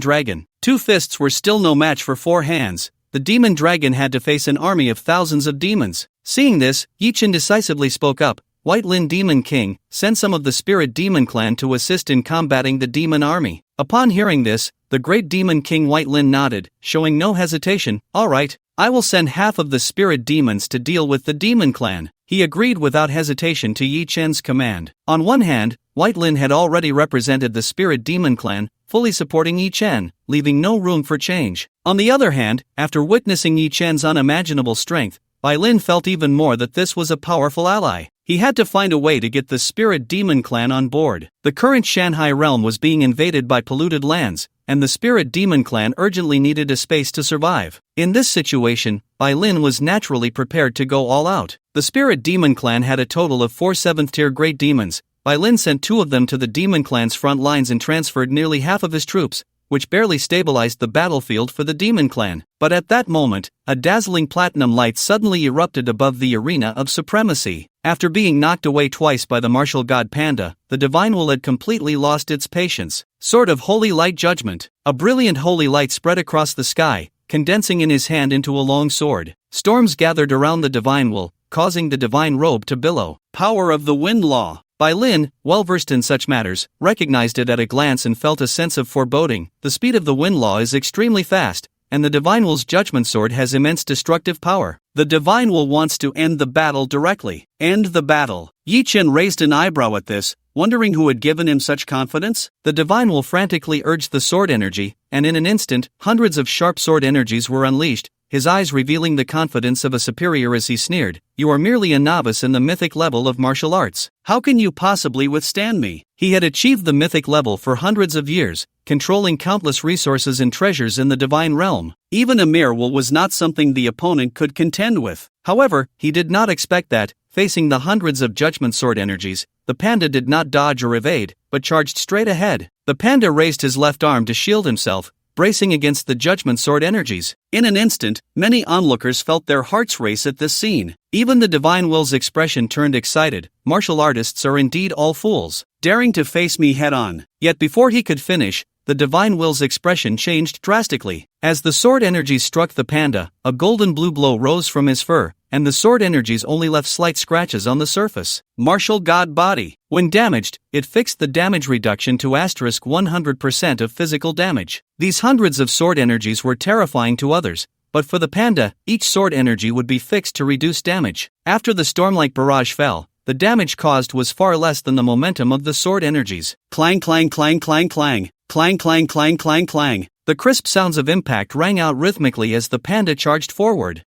Dragon. 2 fists were still no match for 4 hands. The Demon Dragon had to face an army of thousands of demons. Seeing this, Yi Chen decisively spoke up. White Lin Demon King, send some of the Spirit Demon Clan to assist in combating the demon army. Upon hearing this, the great Demon King White Lin nodded, showing no hesitation. Alright, I will send half of the Spirit Demons to deal with the Demon Clan. He agreed without hesitation to Yi Chen's command. On one hand, White Lin had already represented the Spirit Demon Clan, fully supporting Yi Chen, leaving no room for change. On the other hand, after witnessing Yi Chen's unimaginable strength, Bai Lin felt even more that this was a powerful ally. He had to find a way to get the Spirit Demon Clan on board. The current Shanghai realm was being invaded by polluted lands, and the Spirit Demon Clan urgently needed a space to survive. In this situation, Bai Lin was naturally prepared to go all out. The Spirit Demon Clan had a total of 4 7th-tier great demons. Bai Lin sent 2 of them to the Demon Clan's front lines and transferred nearly half of his troops, which barely stabilized the battlefield for the demon clan. But at that moment, a dazzling platinum light suddenly erupted above the arena of supremacy. After being knocked away twice by the martial god Panda, the divine will had completely lost its patience. Sword of Holy Light Judgment. A brilliant holy light spread across the sky, condensing in his hand into a long sword. Storms gathered around the divine will, causing the divine robe to billow. Power of the Wind Law. Bai Lin, well versed in such matters, recognized it at a glance and felt a sense of foreboding. The speed of the Wind Law is extremely fast, and the Divine Will's Judgment Sword has immense destructive power. The Divine Will wants to end the battle directly. End the battle. Yi Chen raised an eyebrow at this, wondering who had given him such confidence. The Divine Will frantically urged the sword energy, and in an instant, hundreds of sharp sword energies were unleashed, his eyes revealing the confidence of a superior as he sneered, "You are merely a novice in the mythic level of martial arts. How can you possibly withstand me?" He had achieved the mythic level for hundreds of years, controlling countless resources and treasures in the divine realm. Even a mere will was not something the opponent could contend with. However, he did not expect that, facing the hundreds of judgment sword energies, the panda did not dodge or evade, but charged straight ahead. The panda raised his left arm to shield himself, bracing against the judgment sword energies. In an instant, many onlookers felt their hearts race at this scene. Even the divine will's expression turned excited. Martial artists are indeed all fools, daring to face me head on. Yet before he could finish, the divine will's expression changed drastically. As the sword energies struck the panda, a golden blue glow rose from his fur, and the sword energies only left slight scratches on the surface. Martial God Body. When damaged, it fixed the damage reduction to *100% of physical damage. These hundreds of sword energies were terrifying to others, but for the panda, each sword energy would be fixed to reduce damage. After the storm-like barrage fell, the damage caused was far less than the momentum of the sword energies. Clang clang clang clang clang. Clang clang clang clang clang. The crisp sounds of impact rang out rhythmically as the panda charged forward.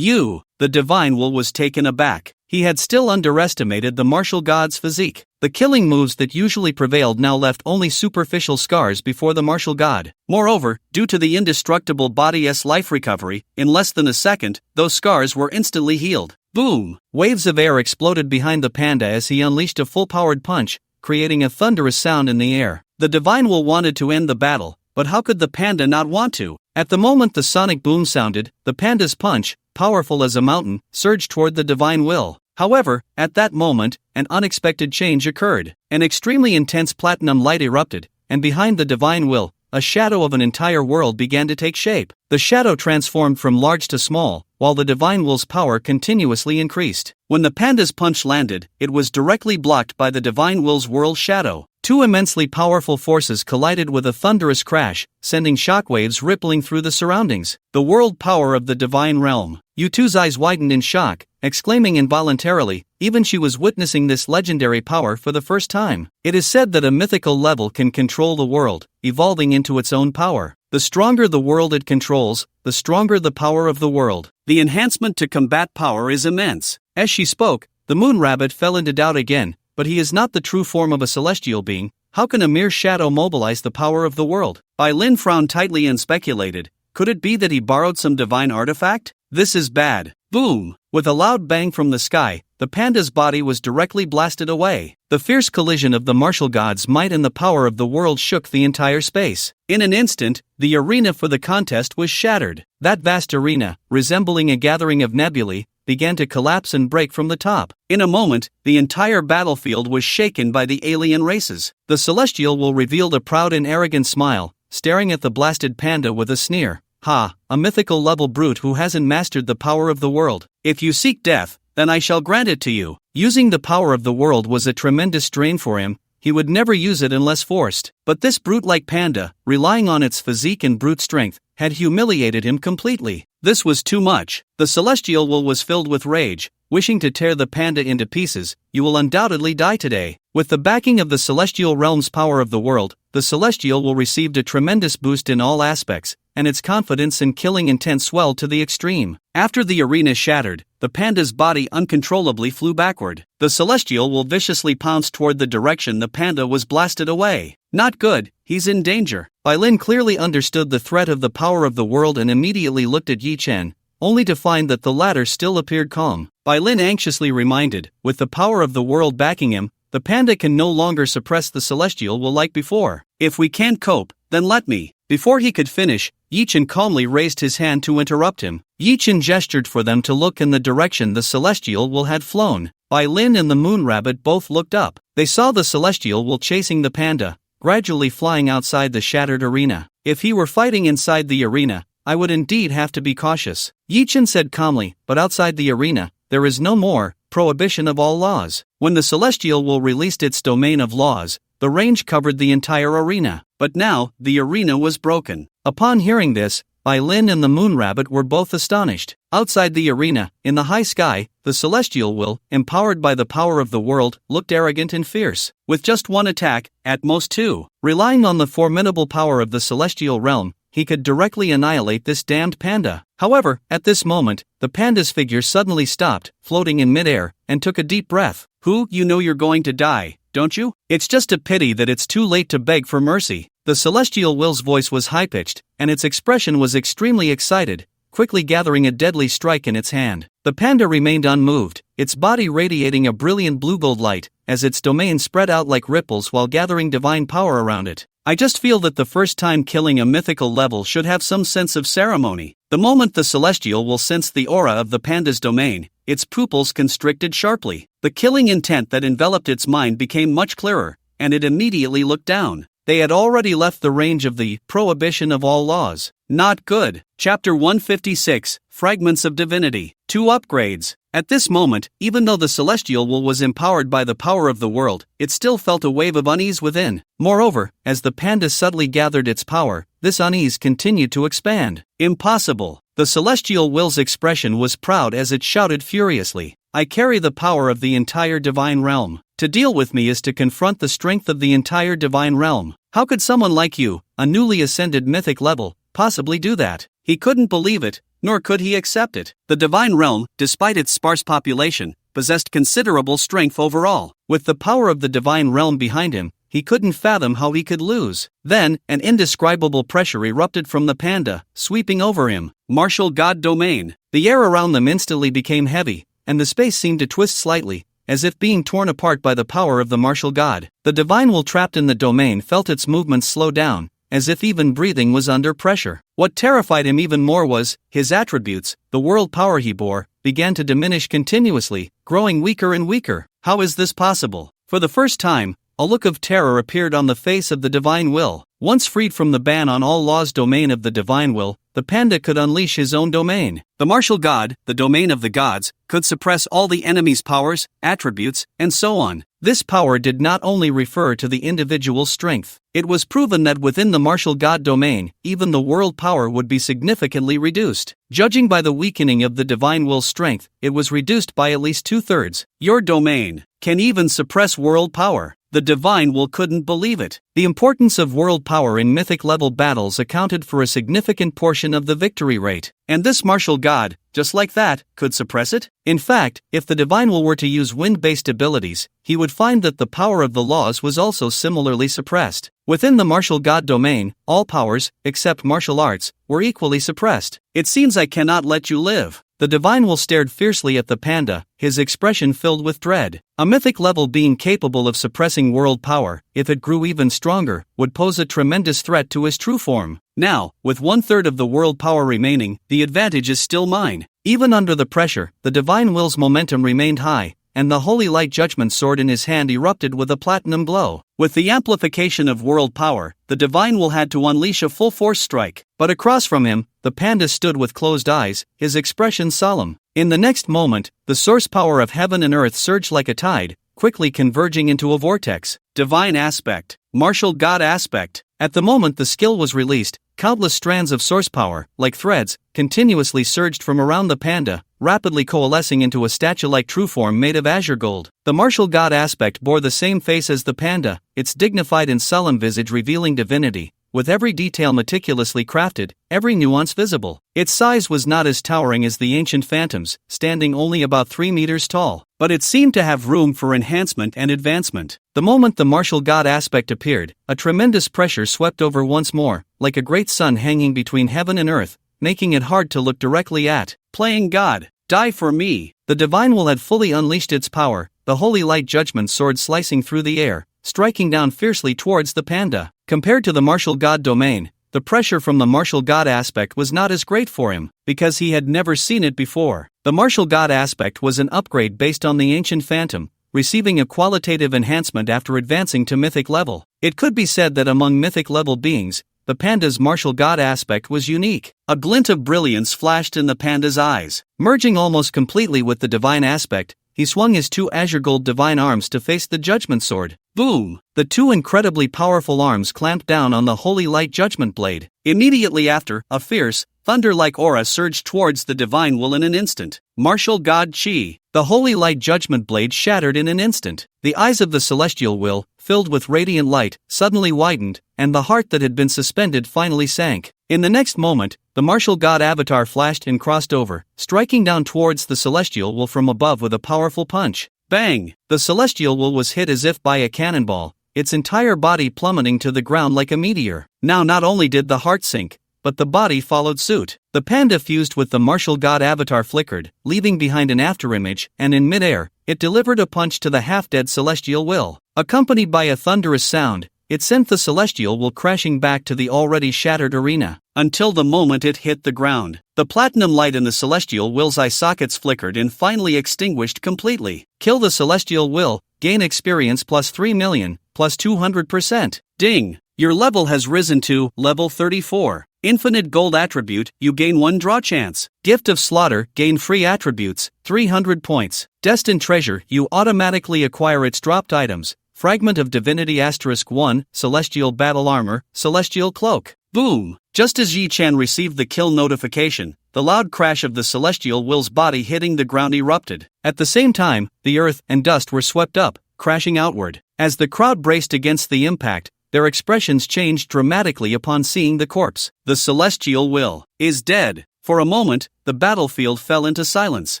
The divine will was taken aback. He had still underestimated the martial god's physique. The killing moves that usually prevailed now left only superficial scars before the martial god. Moreover, due to the indestructible body's life recovery, in less than a second, those scars were instantly healed. Boom! Waves of air exploded behind the panda as he unleashed a full-powered punch, creating a thunderous sound in the air. The divine will wanted to end the battle, but how could the panda not want to? At the moment the sonic boom sounded, the panda's punch, powerful as a mountain, surged toward the divine will. However, at that moment, an unexpected change occurred. An extremely intense platinum light erupted, and behind the divine will, a shadow of an entire world began to take shape. The shadow transformed from large to small, while the divine will's power continuously increased. When the panda's punch landed, it was directly blocked by the divine will's world shadow. Two immensely powerful forces collided with a thunderous crash, sending shockwaves rippling through the surroundings. The world power of the divine realm. Yutu's eyes widened in shock, exclaiming involuntarily, even she was witnessing this legendary power for the first time. It is said that a mythical level can control the world, evolving into its own power. The stronger the world it controls, the stronger the power of the world. The enhancement to combat power is immense. As she spoke, the moon rabbit fell into doubt again. But he is not the true form of a celestial being. How can a mere shadow mobilize the power of the world? Bai Lin frowned tightly and speculated, could it be that he borrowed some divine artifact? This is bad. Boom! With a loud bang from the sky, the panda's body was directly blasted away. The fierce collision of the martial god's might and the power of the world shook the entire space. In an instant, the arena for the contest was shattered. That vast arena, resembling a gathering of nebulae, began to collapse and break from the top. In a moment, the entire battlefield was shaken by the alien races. The celestial will revealed a proud and arrogant smile, staring at the blasted panda with a sneer. Ha, a mythical level brute who hasn't mastered the power of the world. If you seek death, then I shall grant it to you. Using the power of the world was a tremendous strain for him. He would never use it unless forced. But this brute-like panda, relying on its physique and brute strength, had humiliated him completely. This was too much. The celestial will was filled with rage, wishing to tear the panda into pieces. You will undoubtedly die today. With the backing of the celestial realm's power of the world, the celestial will received a tremendous boost in all aspects, and its confidence in killing intent swelled to the extreme. After the arena shattered, the panda's body uncontrollably flew backward. The celestial will viciously pounced toward the direction the panda was blasted away. Not good, he's in danger. Bai Lin clearly understood the threat of the power of the world and immediately looked at Yi Chen, only to find that the latter still appeared calm. Bai Lin anxiously reminded, with the power of the world backing him, the panda can no longer suppress the celestial will like before. If we can't cope, then let me. Before he could finish, Yichen calmly raised his hand to interrupt him. Yichen gestured for them to look in the direction the celestial will had flown. Bai Lin and the moon rabbit both looked up. They saw the celestial will chasing the panda, gradually flying outside the shattered arena. If he were fighting inside the arena, I would indeed have to be cautious, Yichen said calmly, but outside the arena, there is no more prohibition of all laws. When the celestial will released its domain of laws, the range covered the entire arena. But now, the arena was broken. Upon hearing this, Bai Lin and the moon rabbit were both astonished. Outside the arena, in the high sky, the celestial will, empowered by the power of the world, looked arrogant and fierce. With just one attack, at most two, relying on the formidable power of the celestial realm, he could directly annihilate this damned panda. However, at this moment, the panda's figure suddenly stopped, floating in midair, and took a deep breath. You know you're going to die, don't you? It's just a pity that it's too late to beg for mercy. The celestial will's voice was high-pitched, and its expression was extremely excited, quickly gathering a deadly strike in its hand. The panda remained unmoved, its body radiating a brilliant blue-gold light, as its domain spread out like ripples while gathering divine power around it. I just feel that the first time killing a mythical level should have some sense of ceremony. The moment the celestial will sense the aura of the panda's domain, its pupils constricted sharply. The killing intent that enveloped its mind became much clearer, and it immediately looked down. They had already left the range of the prohibition of all laws. Not good. Chapter 156, Fragments of Divinity. 2 upgrades. At this moment, even though the celestial will was empowered by the power of the world, it still felt a wave of unease within. Moreover, as the panda subtly gathered its power, this unease continued to expand. Impossible. The celestial will's expression was proud as it shouted furiously, I carry the power of the entire divine realm. To deal with me is to confront the strength of the entire divine realm. How could someone like you, a newly ascended mythic level, possibly do that? He couldn't believe it, nor could he accept it. The divine realm, despite its sparse population, possessed considerable strength overall. With the power of the divine realm behind him, he couldn't fathom how he could lose. Then, an indescribable pressure erupted from the panda, sweeping over him. Martial God Domain. The air around them instantly became heavy, and the space seemed to twist slightly, as if being torn apart by the power of the martial god. The divine will trapped in the domain felt its movements slow down, as if even breathing was under pressure. What terrified him even more was, his attributes, the world power he bore, began to diminish continuously, growing weaker and weaker. How is this possible? For the first time, a look of terror appeared on the face of the divine will. Once freed from the ban on all laws domain of the divine will, the panda could unleash his own domain. The martial god, the domain of the gods, could suppress all the enemy's powers, attributes, and so on. This power did not only refer to the individual's strength. It was proven that within the martial god domain, even the world power would be significantly reduced. Judging by the weakening of the divine will's strength, it was reduced by at least 2/3. Your domain can even suppress world power. The divine will couldn't believe it. The importance of world power in mythic level battles accounted for a significant portion of the victory rate. And this martial god, just like that, could suppress it? In fact, if the divine will were to use wind-based abilities, he would find that the power of the laws was also similarly suppressed. Within the martial god domain, all powers, except martial arts, were equally suppressed. It seems I cannot let you live. The divine will stared fiercely at the panda, his expression filled with dread. A mythic level being capable of suppressing world power, if it grew even stronger, would pose a tremendous threat to his true form. Now, with 1/3 of the world power remaining, the advantage is still mine. Even under the pressure, the divine will's momentum remained high, and the holy light judgment sword in his hand erupted with a platinum glow. With the amplification of world power, the divine will had to unleash a full force strike. But across from him, the panda stood with closed eyes, his expression solemn. In the next moment, the source power of heaven and earth surged like a tide, quickly converging into a vortex. Divine aspect, martial god aspect. At the moment the skill was released, countless strands of source power, like threads, continuously surged from around the panda, rapidly coalescing into a statue-like true form made of azure gold. The martial god aspect bore the same face as the panda, its dignified and solemn visage revealing divinity, with every detail meticulously crafted, every nuance visible. Its size was not as towering as the ancient phantoms, standing only about 3 meters tall, but it seemed to have room for enhancement and advancement. The moment the martial god aspect appeared, a tremendous pressure swept over once more, like a great sun hanging between heaven and earth, making it hard to look directly at. Playing God, die for me. The divine will had fully unleashed its power, the holy light judgment sword slicing through the air, striking down fiercely towards the panda. Compared to the martial god domain, the pressure from the martial god aspect was not as great for him, because he had never seen it before. The martial god aspect was an upgrade based on the ancient phantom, receiving a qualitative enhancement after advancing to mythic level. It could be said that among mythic level beings, the panda's martial god aspect was unique. A glint of brilliance flashed in the panda's eyes. Merging almost completely with the divine aspect, he swung his two azure gold divine arms to face the judgment sword. Boom! The two incredibly powerful arms clamped down on the holy light judgment blade. Immediately after, a fierce, thunder-like aura surged towards the divine will in an instant. Martial god Chi. The holy light judgment blade shattered in an instant. The eyes of the celestial will, filled with radiant light, suddenly widened, and the heart that had been suspended finally sank. In the next moment, the martial god avatar flashed and crossed over, striking down towards the celestial will from above with a powerful punch. Bang! The celestial will was hit as if by a cannonball, its entire body plummeting to the ground like a meteor. Now not only did the heart sink, but the body followed suit. The panda fused with the martial god avatar flickered, leaving behind an afterimage, and in midair, it delivered a punch to the half-dead celestial will. Accompanied by a thunderous sound, it sent the celestial will crashing back to the already shattered arena. Until the moment it hit the ground, the platinum light in the celestial will's eye sockets flickered and finally extinguished completely. Kill the celestial will, gain experience plus 3 million, plus 200%. Ding! Your level has risen to level 34. Infinite gold attribute, you gain 1 draw chance. Gift of slaughter, gain free attributes, 300 points. Destined treasure, you automatically acquire its dropped items. Fragment of divinity *1, celestial battle armor, celestial cloak. Boom! Just as Yi Chen received the kill notification, the loud crash of the celestial will's body hitting the ground erupted. At the same time, the earth and dust were swept up, crashing outward. As the crowd braced against the impact, their expressions changed dramatically upon seeing the corpse. The celestial will is dead. For a moment, the battlefield fell into silence.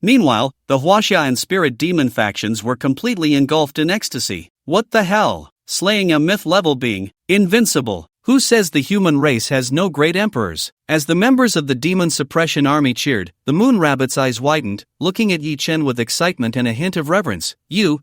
Meanwhile, the Huaxia and Spirit Demon factions were completely engulfed in ecstasy. What the hell? Slaying a myth-level being, invincible. Who says the human race has no great emperors? As the members of the Demon Suppression Army cheered, the Moon Rabbit's eyes widened, looking at Yi Chen with excitement and a hint of reverence. You.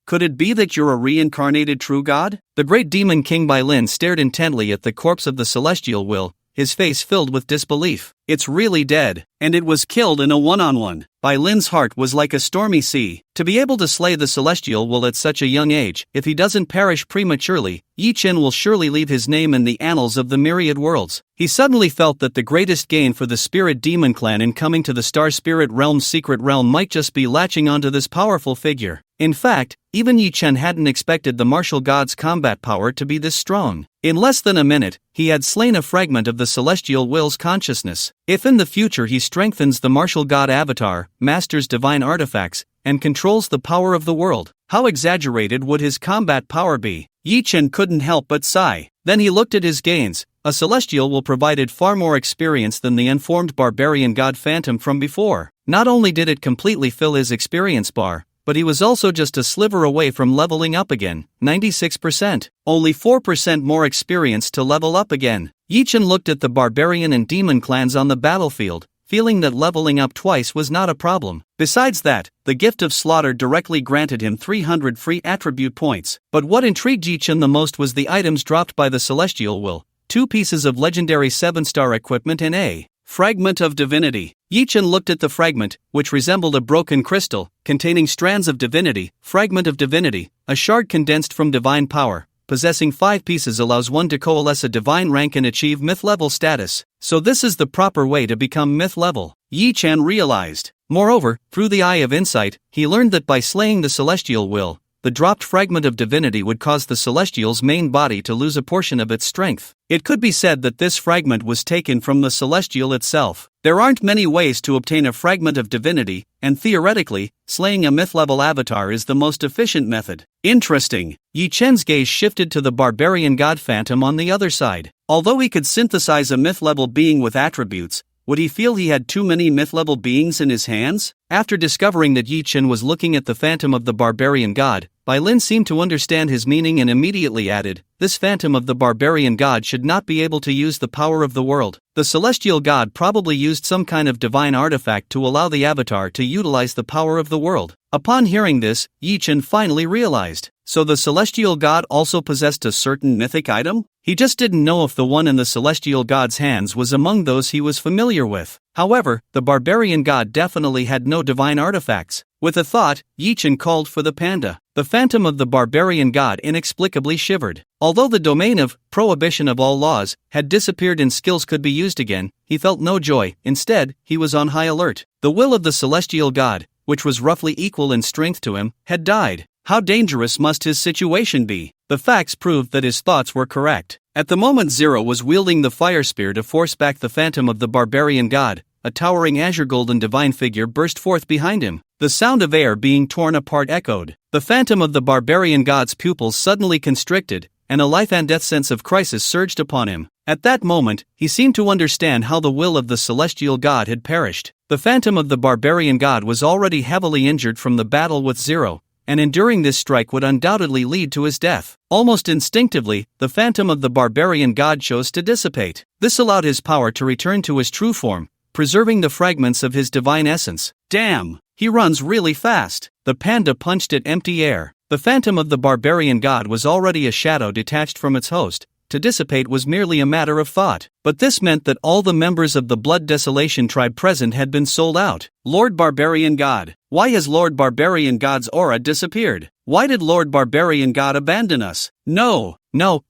Could it be that you're a reincarnated true god? The great demon King Bai Lin stared intently at the corpse of the celestial will, his face filled with disbelief. It's really dead, and it was killed in a one-on-one. Bai Lin's heart was like a stormy sea. To be able to slay the celestial will at such a young age, if he doesn't perish prematurely, Yi Chen will surely leave his name in the annals of the myriad worlds. He suddenly felt that the greatest gain for the Spirit Demon clan in coming to the Star Spirit Realm's secret realm might just be latching onto this powerful figure. In fact, even Yi Chen hadn't expected the martial god's combat power to be this strong. In less than a minute, he had slain a fragment of the celestial will's consciousness. If in the future he strengthens the martial god avatar, masters divine artifacts, and controls the power of the world, how exaggerated would his combat power be? Yi Chen couldn't help but sigh. Then he looked at his gains. A celestial will provided far more experience than the unformed barbarian god phantom from before. Not only did it completely fill his experience bar, but he was also just a sliver away from leveling up again, 96%. Only 4% more experience to level up again. Yi Chen looked at the barbarian and demon clans on the battlefield, feeling that leveling up twice was not a problem. Besides that, the gift of slaughter directly granted him 300 free attribute points. But what intrigued Yi Chen the most was the items dropped by the celestial will. 2 pieces of legendary 7-star equipment and a fragment of divinity. Yi Chen looked at the fragment, which resembled a broken crystal, containing strands of divinity. Fragment of divinity, a shard condensed from divine power, possessing 5 pieces allows one to coalesce a divine rank and achieve myth-level status. So this is the proper way to become myth-level, Yi Chen realized. Moreover, through the eye of insight, he learned that by slaying the celestial will, the dropped fragment of divinity would cause the celestial's main body to lose a portion of its strength. It could be said that this fragment was taken from the celestial itself. There aren't many ways to obtain a fragment of divinity, and theoretically, slaying a myth-level avatar is the most efficient method. Interesting. Yi Chen's gaze shifted to the barbarian god phantom on the other side. Although he could synthesize a myth-level being with attributes, would he feel he had too many myth-level beings in his hands? After discovering that Yi Chen was looking at the phantom of the barbarian god, Bai Lin seemed to understand his meaning and immediately added, "This phantom of the barbarian god should not be able to use the power of the world. The celestial god probably used some kind of divine artifact to allow the avatar to utilize the power of the world." Upon hearing this, Yi Chen finally realized, so the celestial god also possessed a certain mythic item? He just didn't know if the one in the celestial god's hands was among those he was familiar with. However, the barbarian god definitely had no divine artifacts. With a thought, Yi Chen called for the panda. The phantom of the barbarian god inexplicably shivered. Although the domain of prohibition of all laws had disappeared and skills could be used again, he felt no joy. Instead, he was on high alert. The will of the celestial god, which was roughly equal in strength to him, had died. How dangerous must his situation be? The facts proved that his thoughts were correct. At the moment Zero was wielding the fire spear to force back the phantom of the barbarian god, a towering azure golden divine figure burst forth behind him. The sound of air being torn apart echoed. The phantom of the barbarian god's pupils suddenly constricted, and a life and death sense of crisis surged upon him. At that moment, he seemed to understand how the will of the celestial god had perished. The phantom of the barbarian god was already heavily injured from the battle with Zero, and enduring this strike would undoubtedly lead to his death. Almost instinctively, the phantom of the barbarian god chose to dissipate. This allowed his power to return to his true form, preserving the fragments of his divine essence. Damn, he runs really fast. The panda punched at empty air. The phantom of the barbarian god was already a shadow detached from its host. To dissipate was merely a matter of thought. But this meant that all the members of the Blood Desolation tribe present had been sold out. Lord Barbarian God. Why has Lord Barbarian God's aura disappeared? Why did Lord Barbarian God abandon us? No,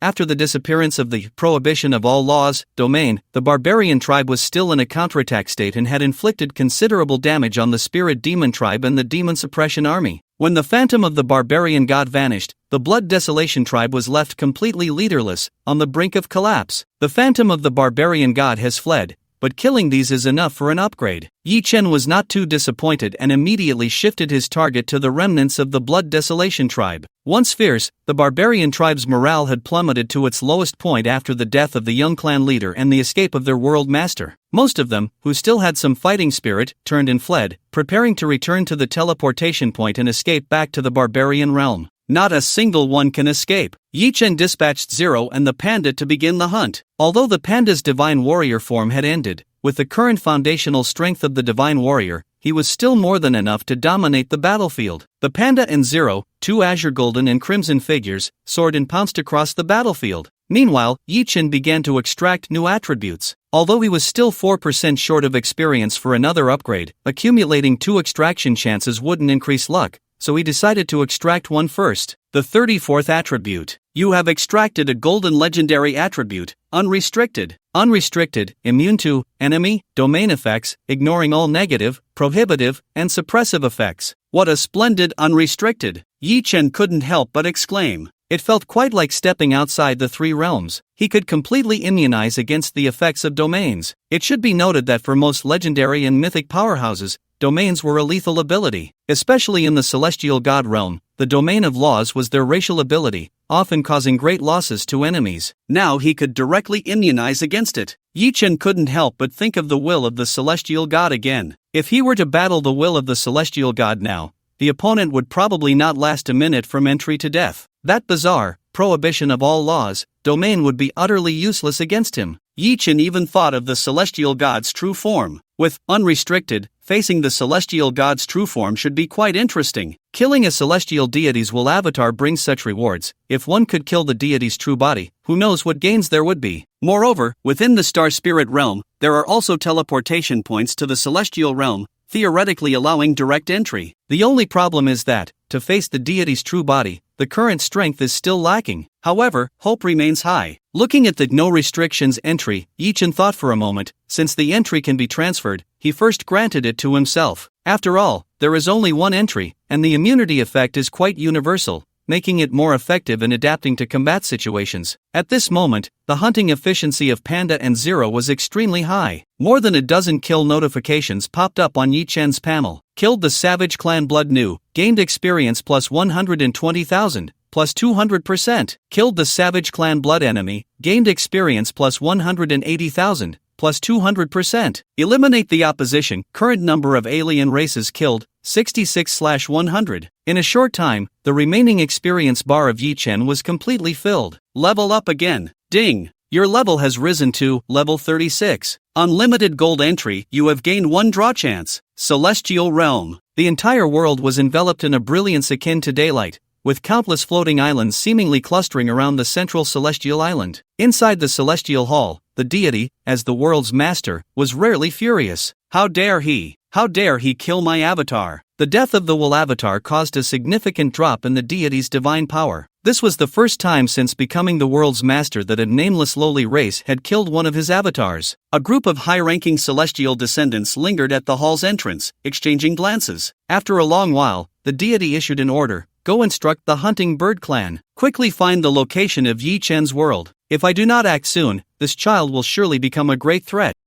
after the disappearance of the prohibition of all laws, domain, the barbarian tribe was still in a counterattack state and had inflicted considerable damage on the spirit demon tribe and the demon suppression army. When the phantom of the barbarian god vanished, the Blood Desolation tribe was left completely leaderless, on the brink of collapse. The phantom of the barbarian god has fled, but killing these is enough for an upgrade. Yi Chen was not too disappointed and immediately shifted his target to the remnants of the Blood Desolation tribe. Once fierce, the barbarian tribe's morale had plummeted to its lowest point after the death of the young clan leader and the escape of their world master. Most of them, who still had some fighting spirit, turned and fled, preparing to return to the teleportation point and escape back to the barbarian realm. Not a single one can escape. Yi Chen dispatched Zero and the panda to begin the hunt. Although the panda's divine warrior form had ended, with the current foundational strength of the divine warrior, he was still more than enough to dominate the battlefield. The panda and Zero, two azure golden and crimson figures, soared and pounced across the battlefield. Meanwhile, Yi Chen began to extract new attributes. Although he was still 4% short of experience for another upgrade, accumulating 2 extraction chances wouldn't increase luck, so he decided to extract one first. The 34th attribute. You have extracted a golden legendary attribute, unrestricted. Unrestricted, immune to enemy, domain effects, ignoring all negative, prohibitive, and suppressive effects. What a splendid unrestricted! Yi Chen couldn't help but exclaim. It felt quite like stepping outside the 3 realms. He could completely immunize against the effects of domains. It should be noted that for most legendary and mythic powerhouses, domains were a lethal ability. Especially in the celestial god realm, the domain of laws was their racial ability, often causing great losses to enemies. Now he could directly immunize against it. Yi Chen couldn't help but think of the will of the celestial god again. If he were to battle the will of the celestial god now, the opponent would probably not last a minute from entry to death. That bizarre prohibition of all laws, domain would be utterly useless against him. Yi Chen even thought of the celestial god's true form. With unrestricted, facing the celestial god's true form should be quite interesting. Killing a celestial deity's will avatar brings such rewards. If one could kill the deity's true body, who knows what gains there would be. Moreover, within the star spirit realm, there are also teleportation points to the celestial realm, theoretically allowing direct entry. The only problem is that, to face the deity's true body, the current strength is still lacking. However, hope remains high. Looking at the no restrictions entry, Yi Chen thought for a moment. Since the entry can be transferred, he first granted it to himself. After all, there is only one entry, and the immunity effect is quite universal, making it more effective in adapting to combat situations. At this moment, the hunting efficiency of Panda and Zero was extremely high. More than a dozen kill notifications popped up on Yi Chen's panel. Killed the Savage Clan Blood New, gained experience plus 120,000, plus 200%. Killed the Savage Clan Blood Enemy, gained experience plus 180,000, plus 200%. Eliminate the opposition, current number of alien races killed, 66/100. In a short time, the remaining experience bar of Yi Chen was completely filled. Level up again. Ding! Your level has risen to level 36. Unlimited gold entry, you have gained 1 draw chance. Celestial Realm. The entire world was enveloped in a brilliance akin to daylight, with countless floating islands seemingly clustering around the central celestial island. Inside the celestial hall, the deity, as the world's master, was rarely furious. How dare he? How dare he kill my avatar? The death of the Will avatar caused a significant drop in the deity's divine power. This was the first time since becoming the world's master that a nameless lowly race had killed one of his avatars. A group of high-ranking celestial descendants lingered at the hall's entrance, exchanging glances. After a long while, the deity issued an order: go instruct the hunting bird clan. Quickly find the location of Yi Chen's world. If I do not act soon, this child will surely become a great threat.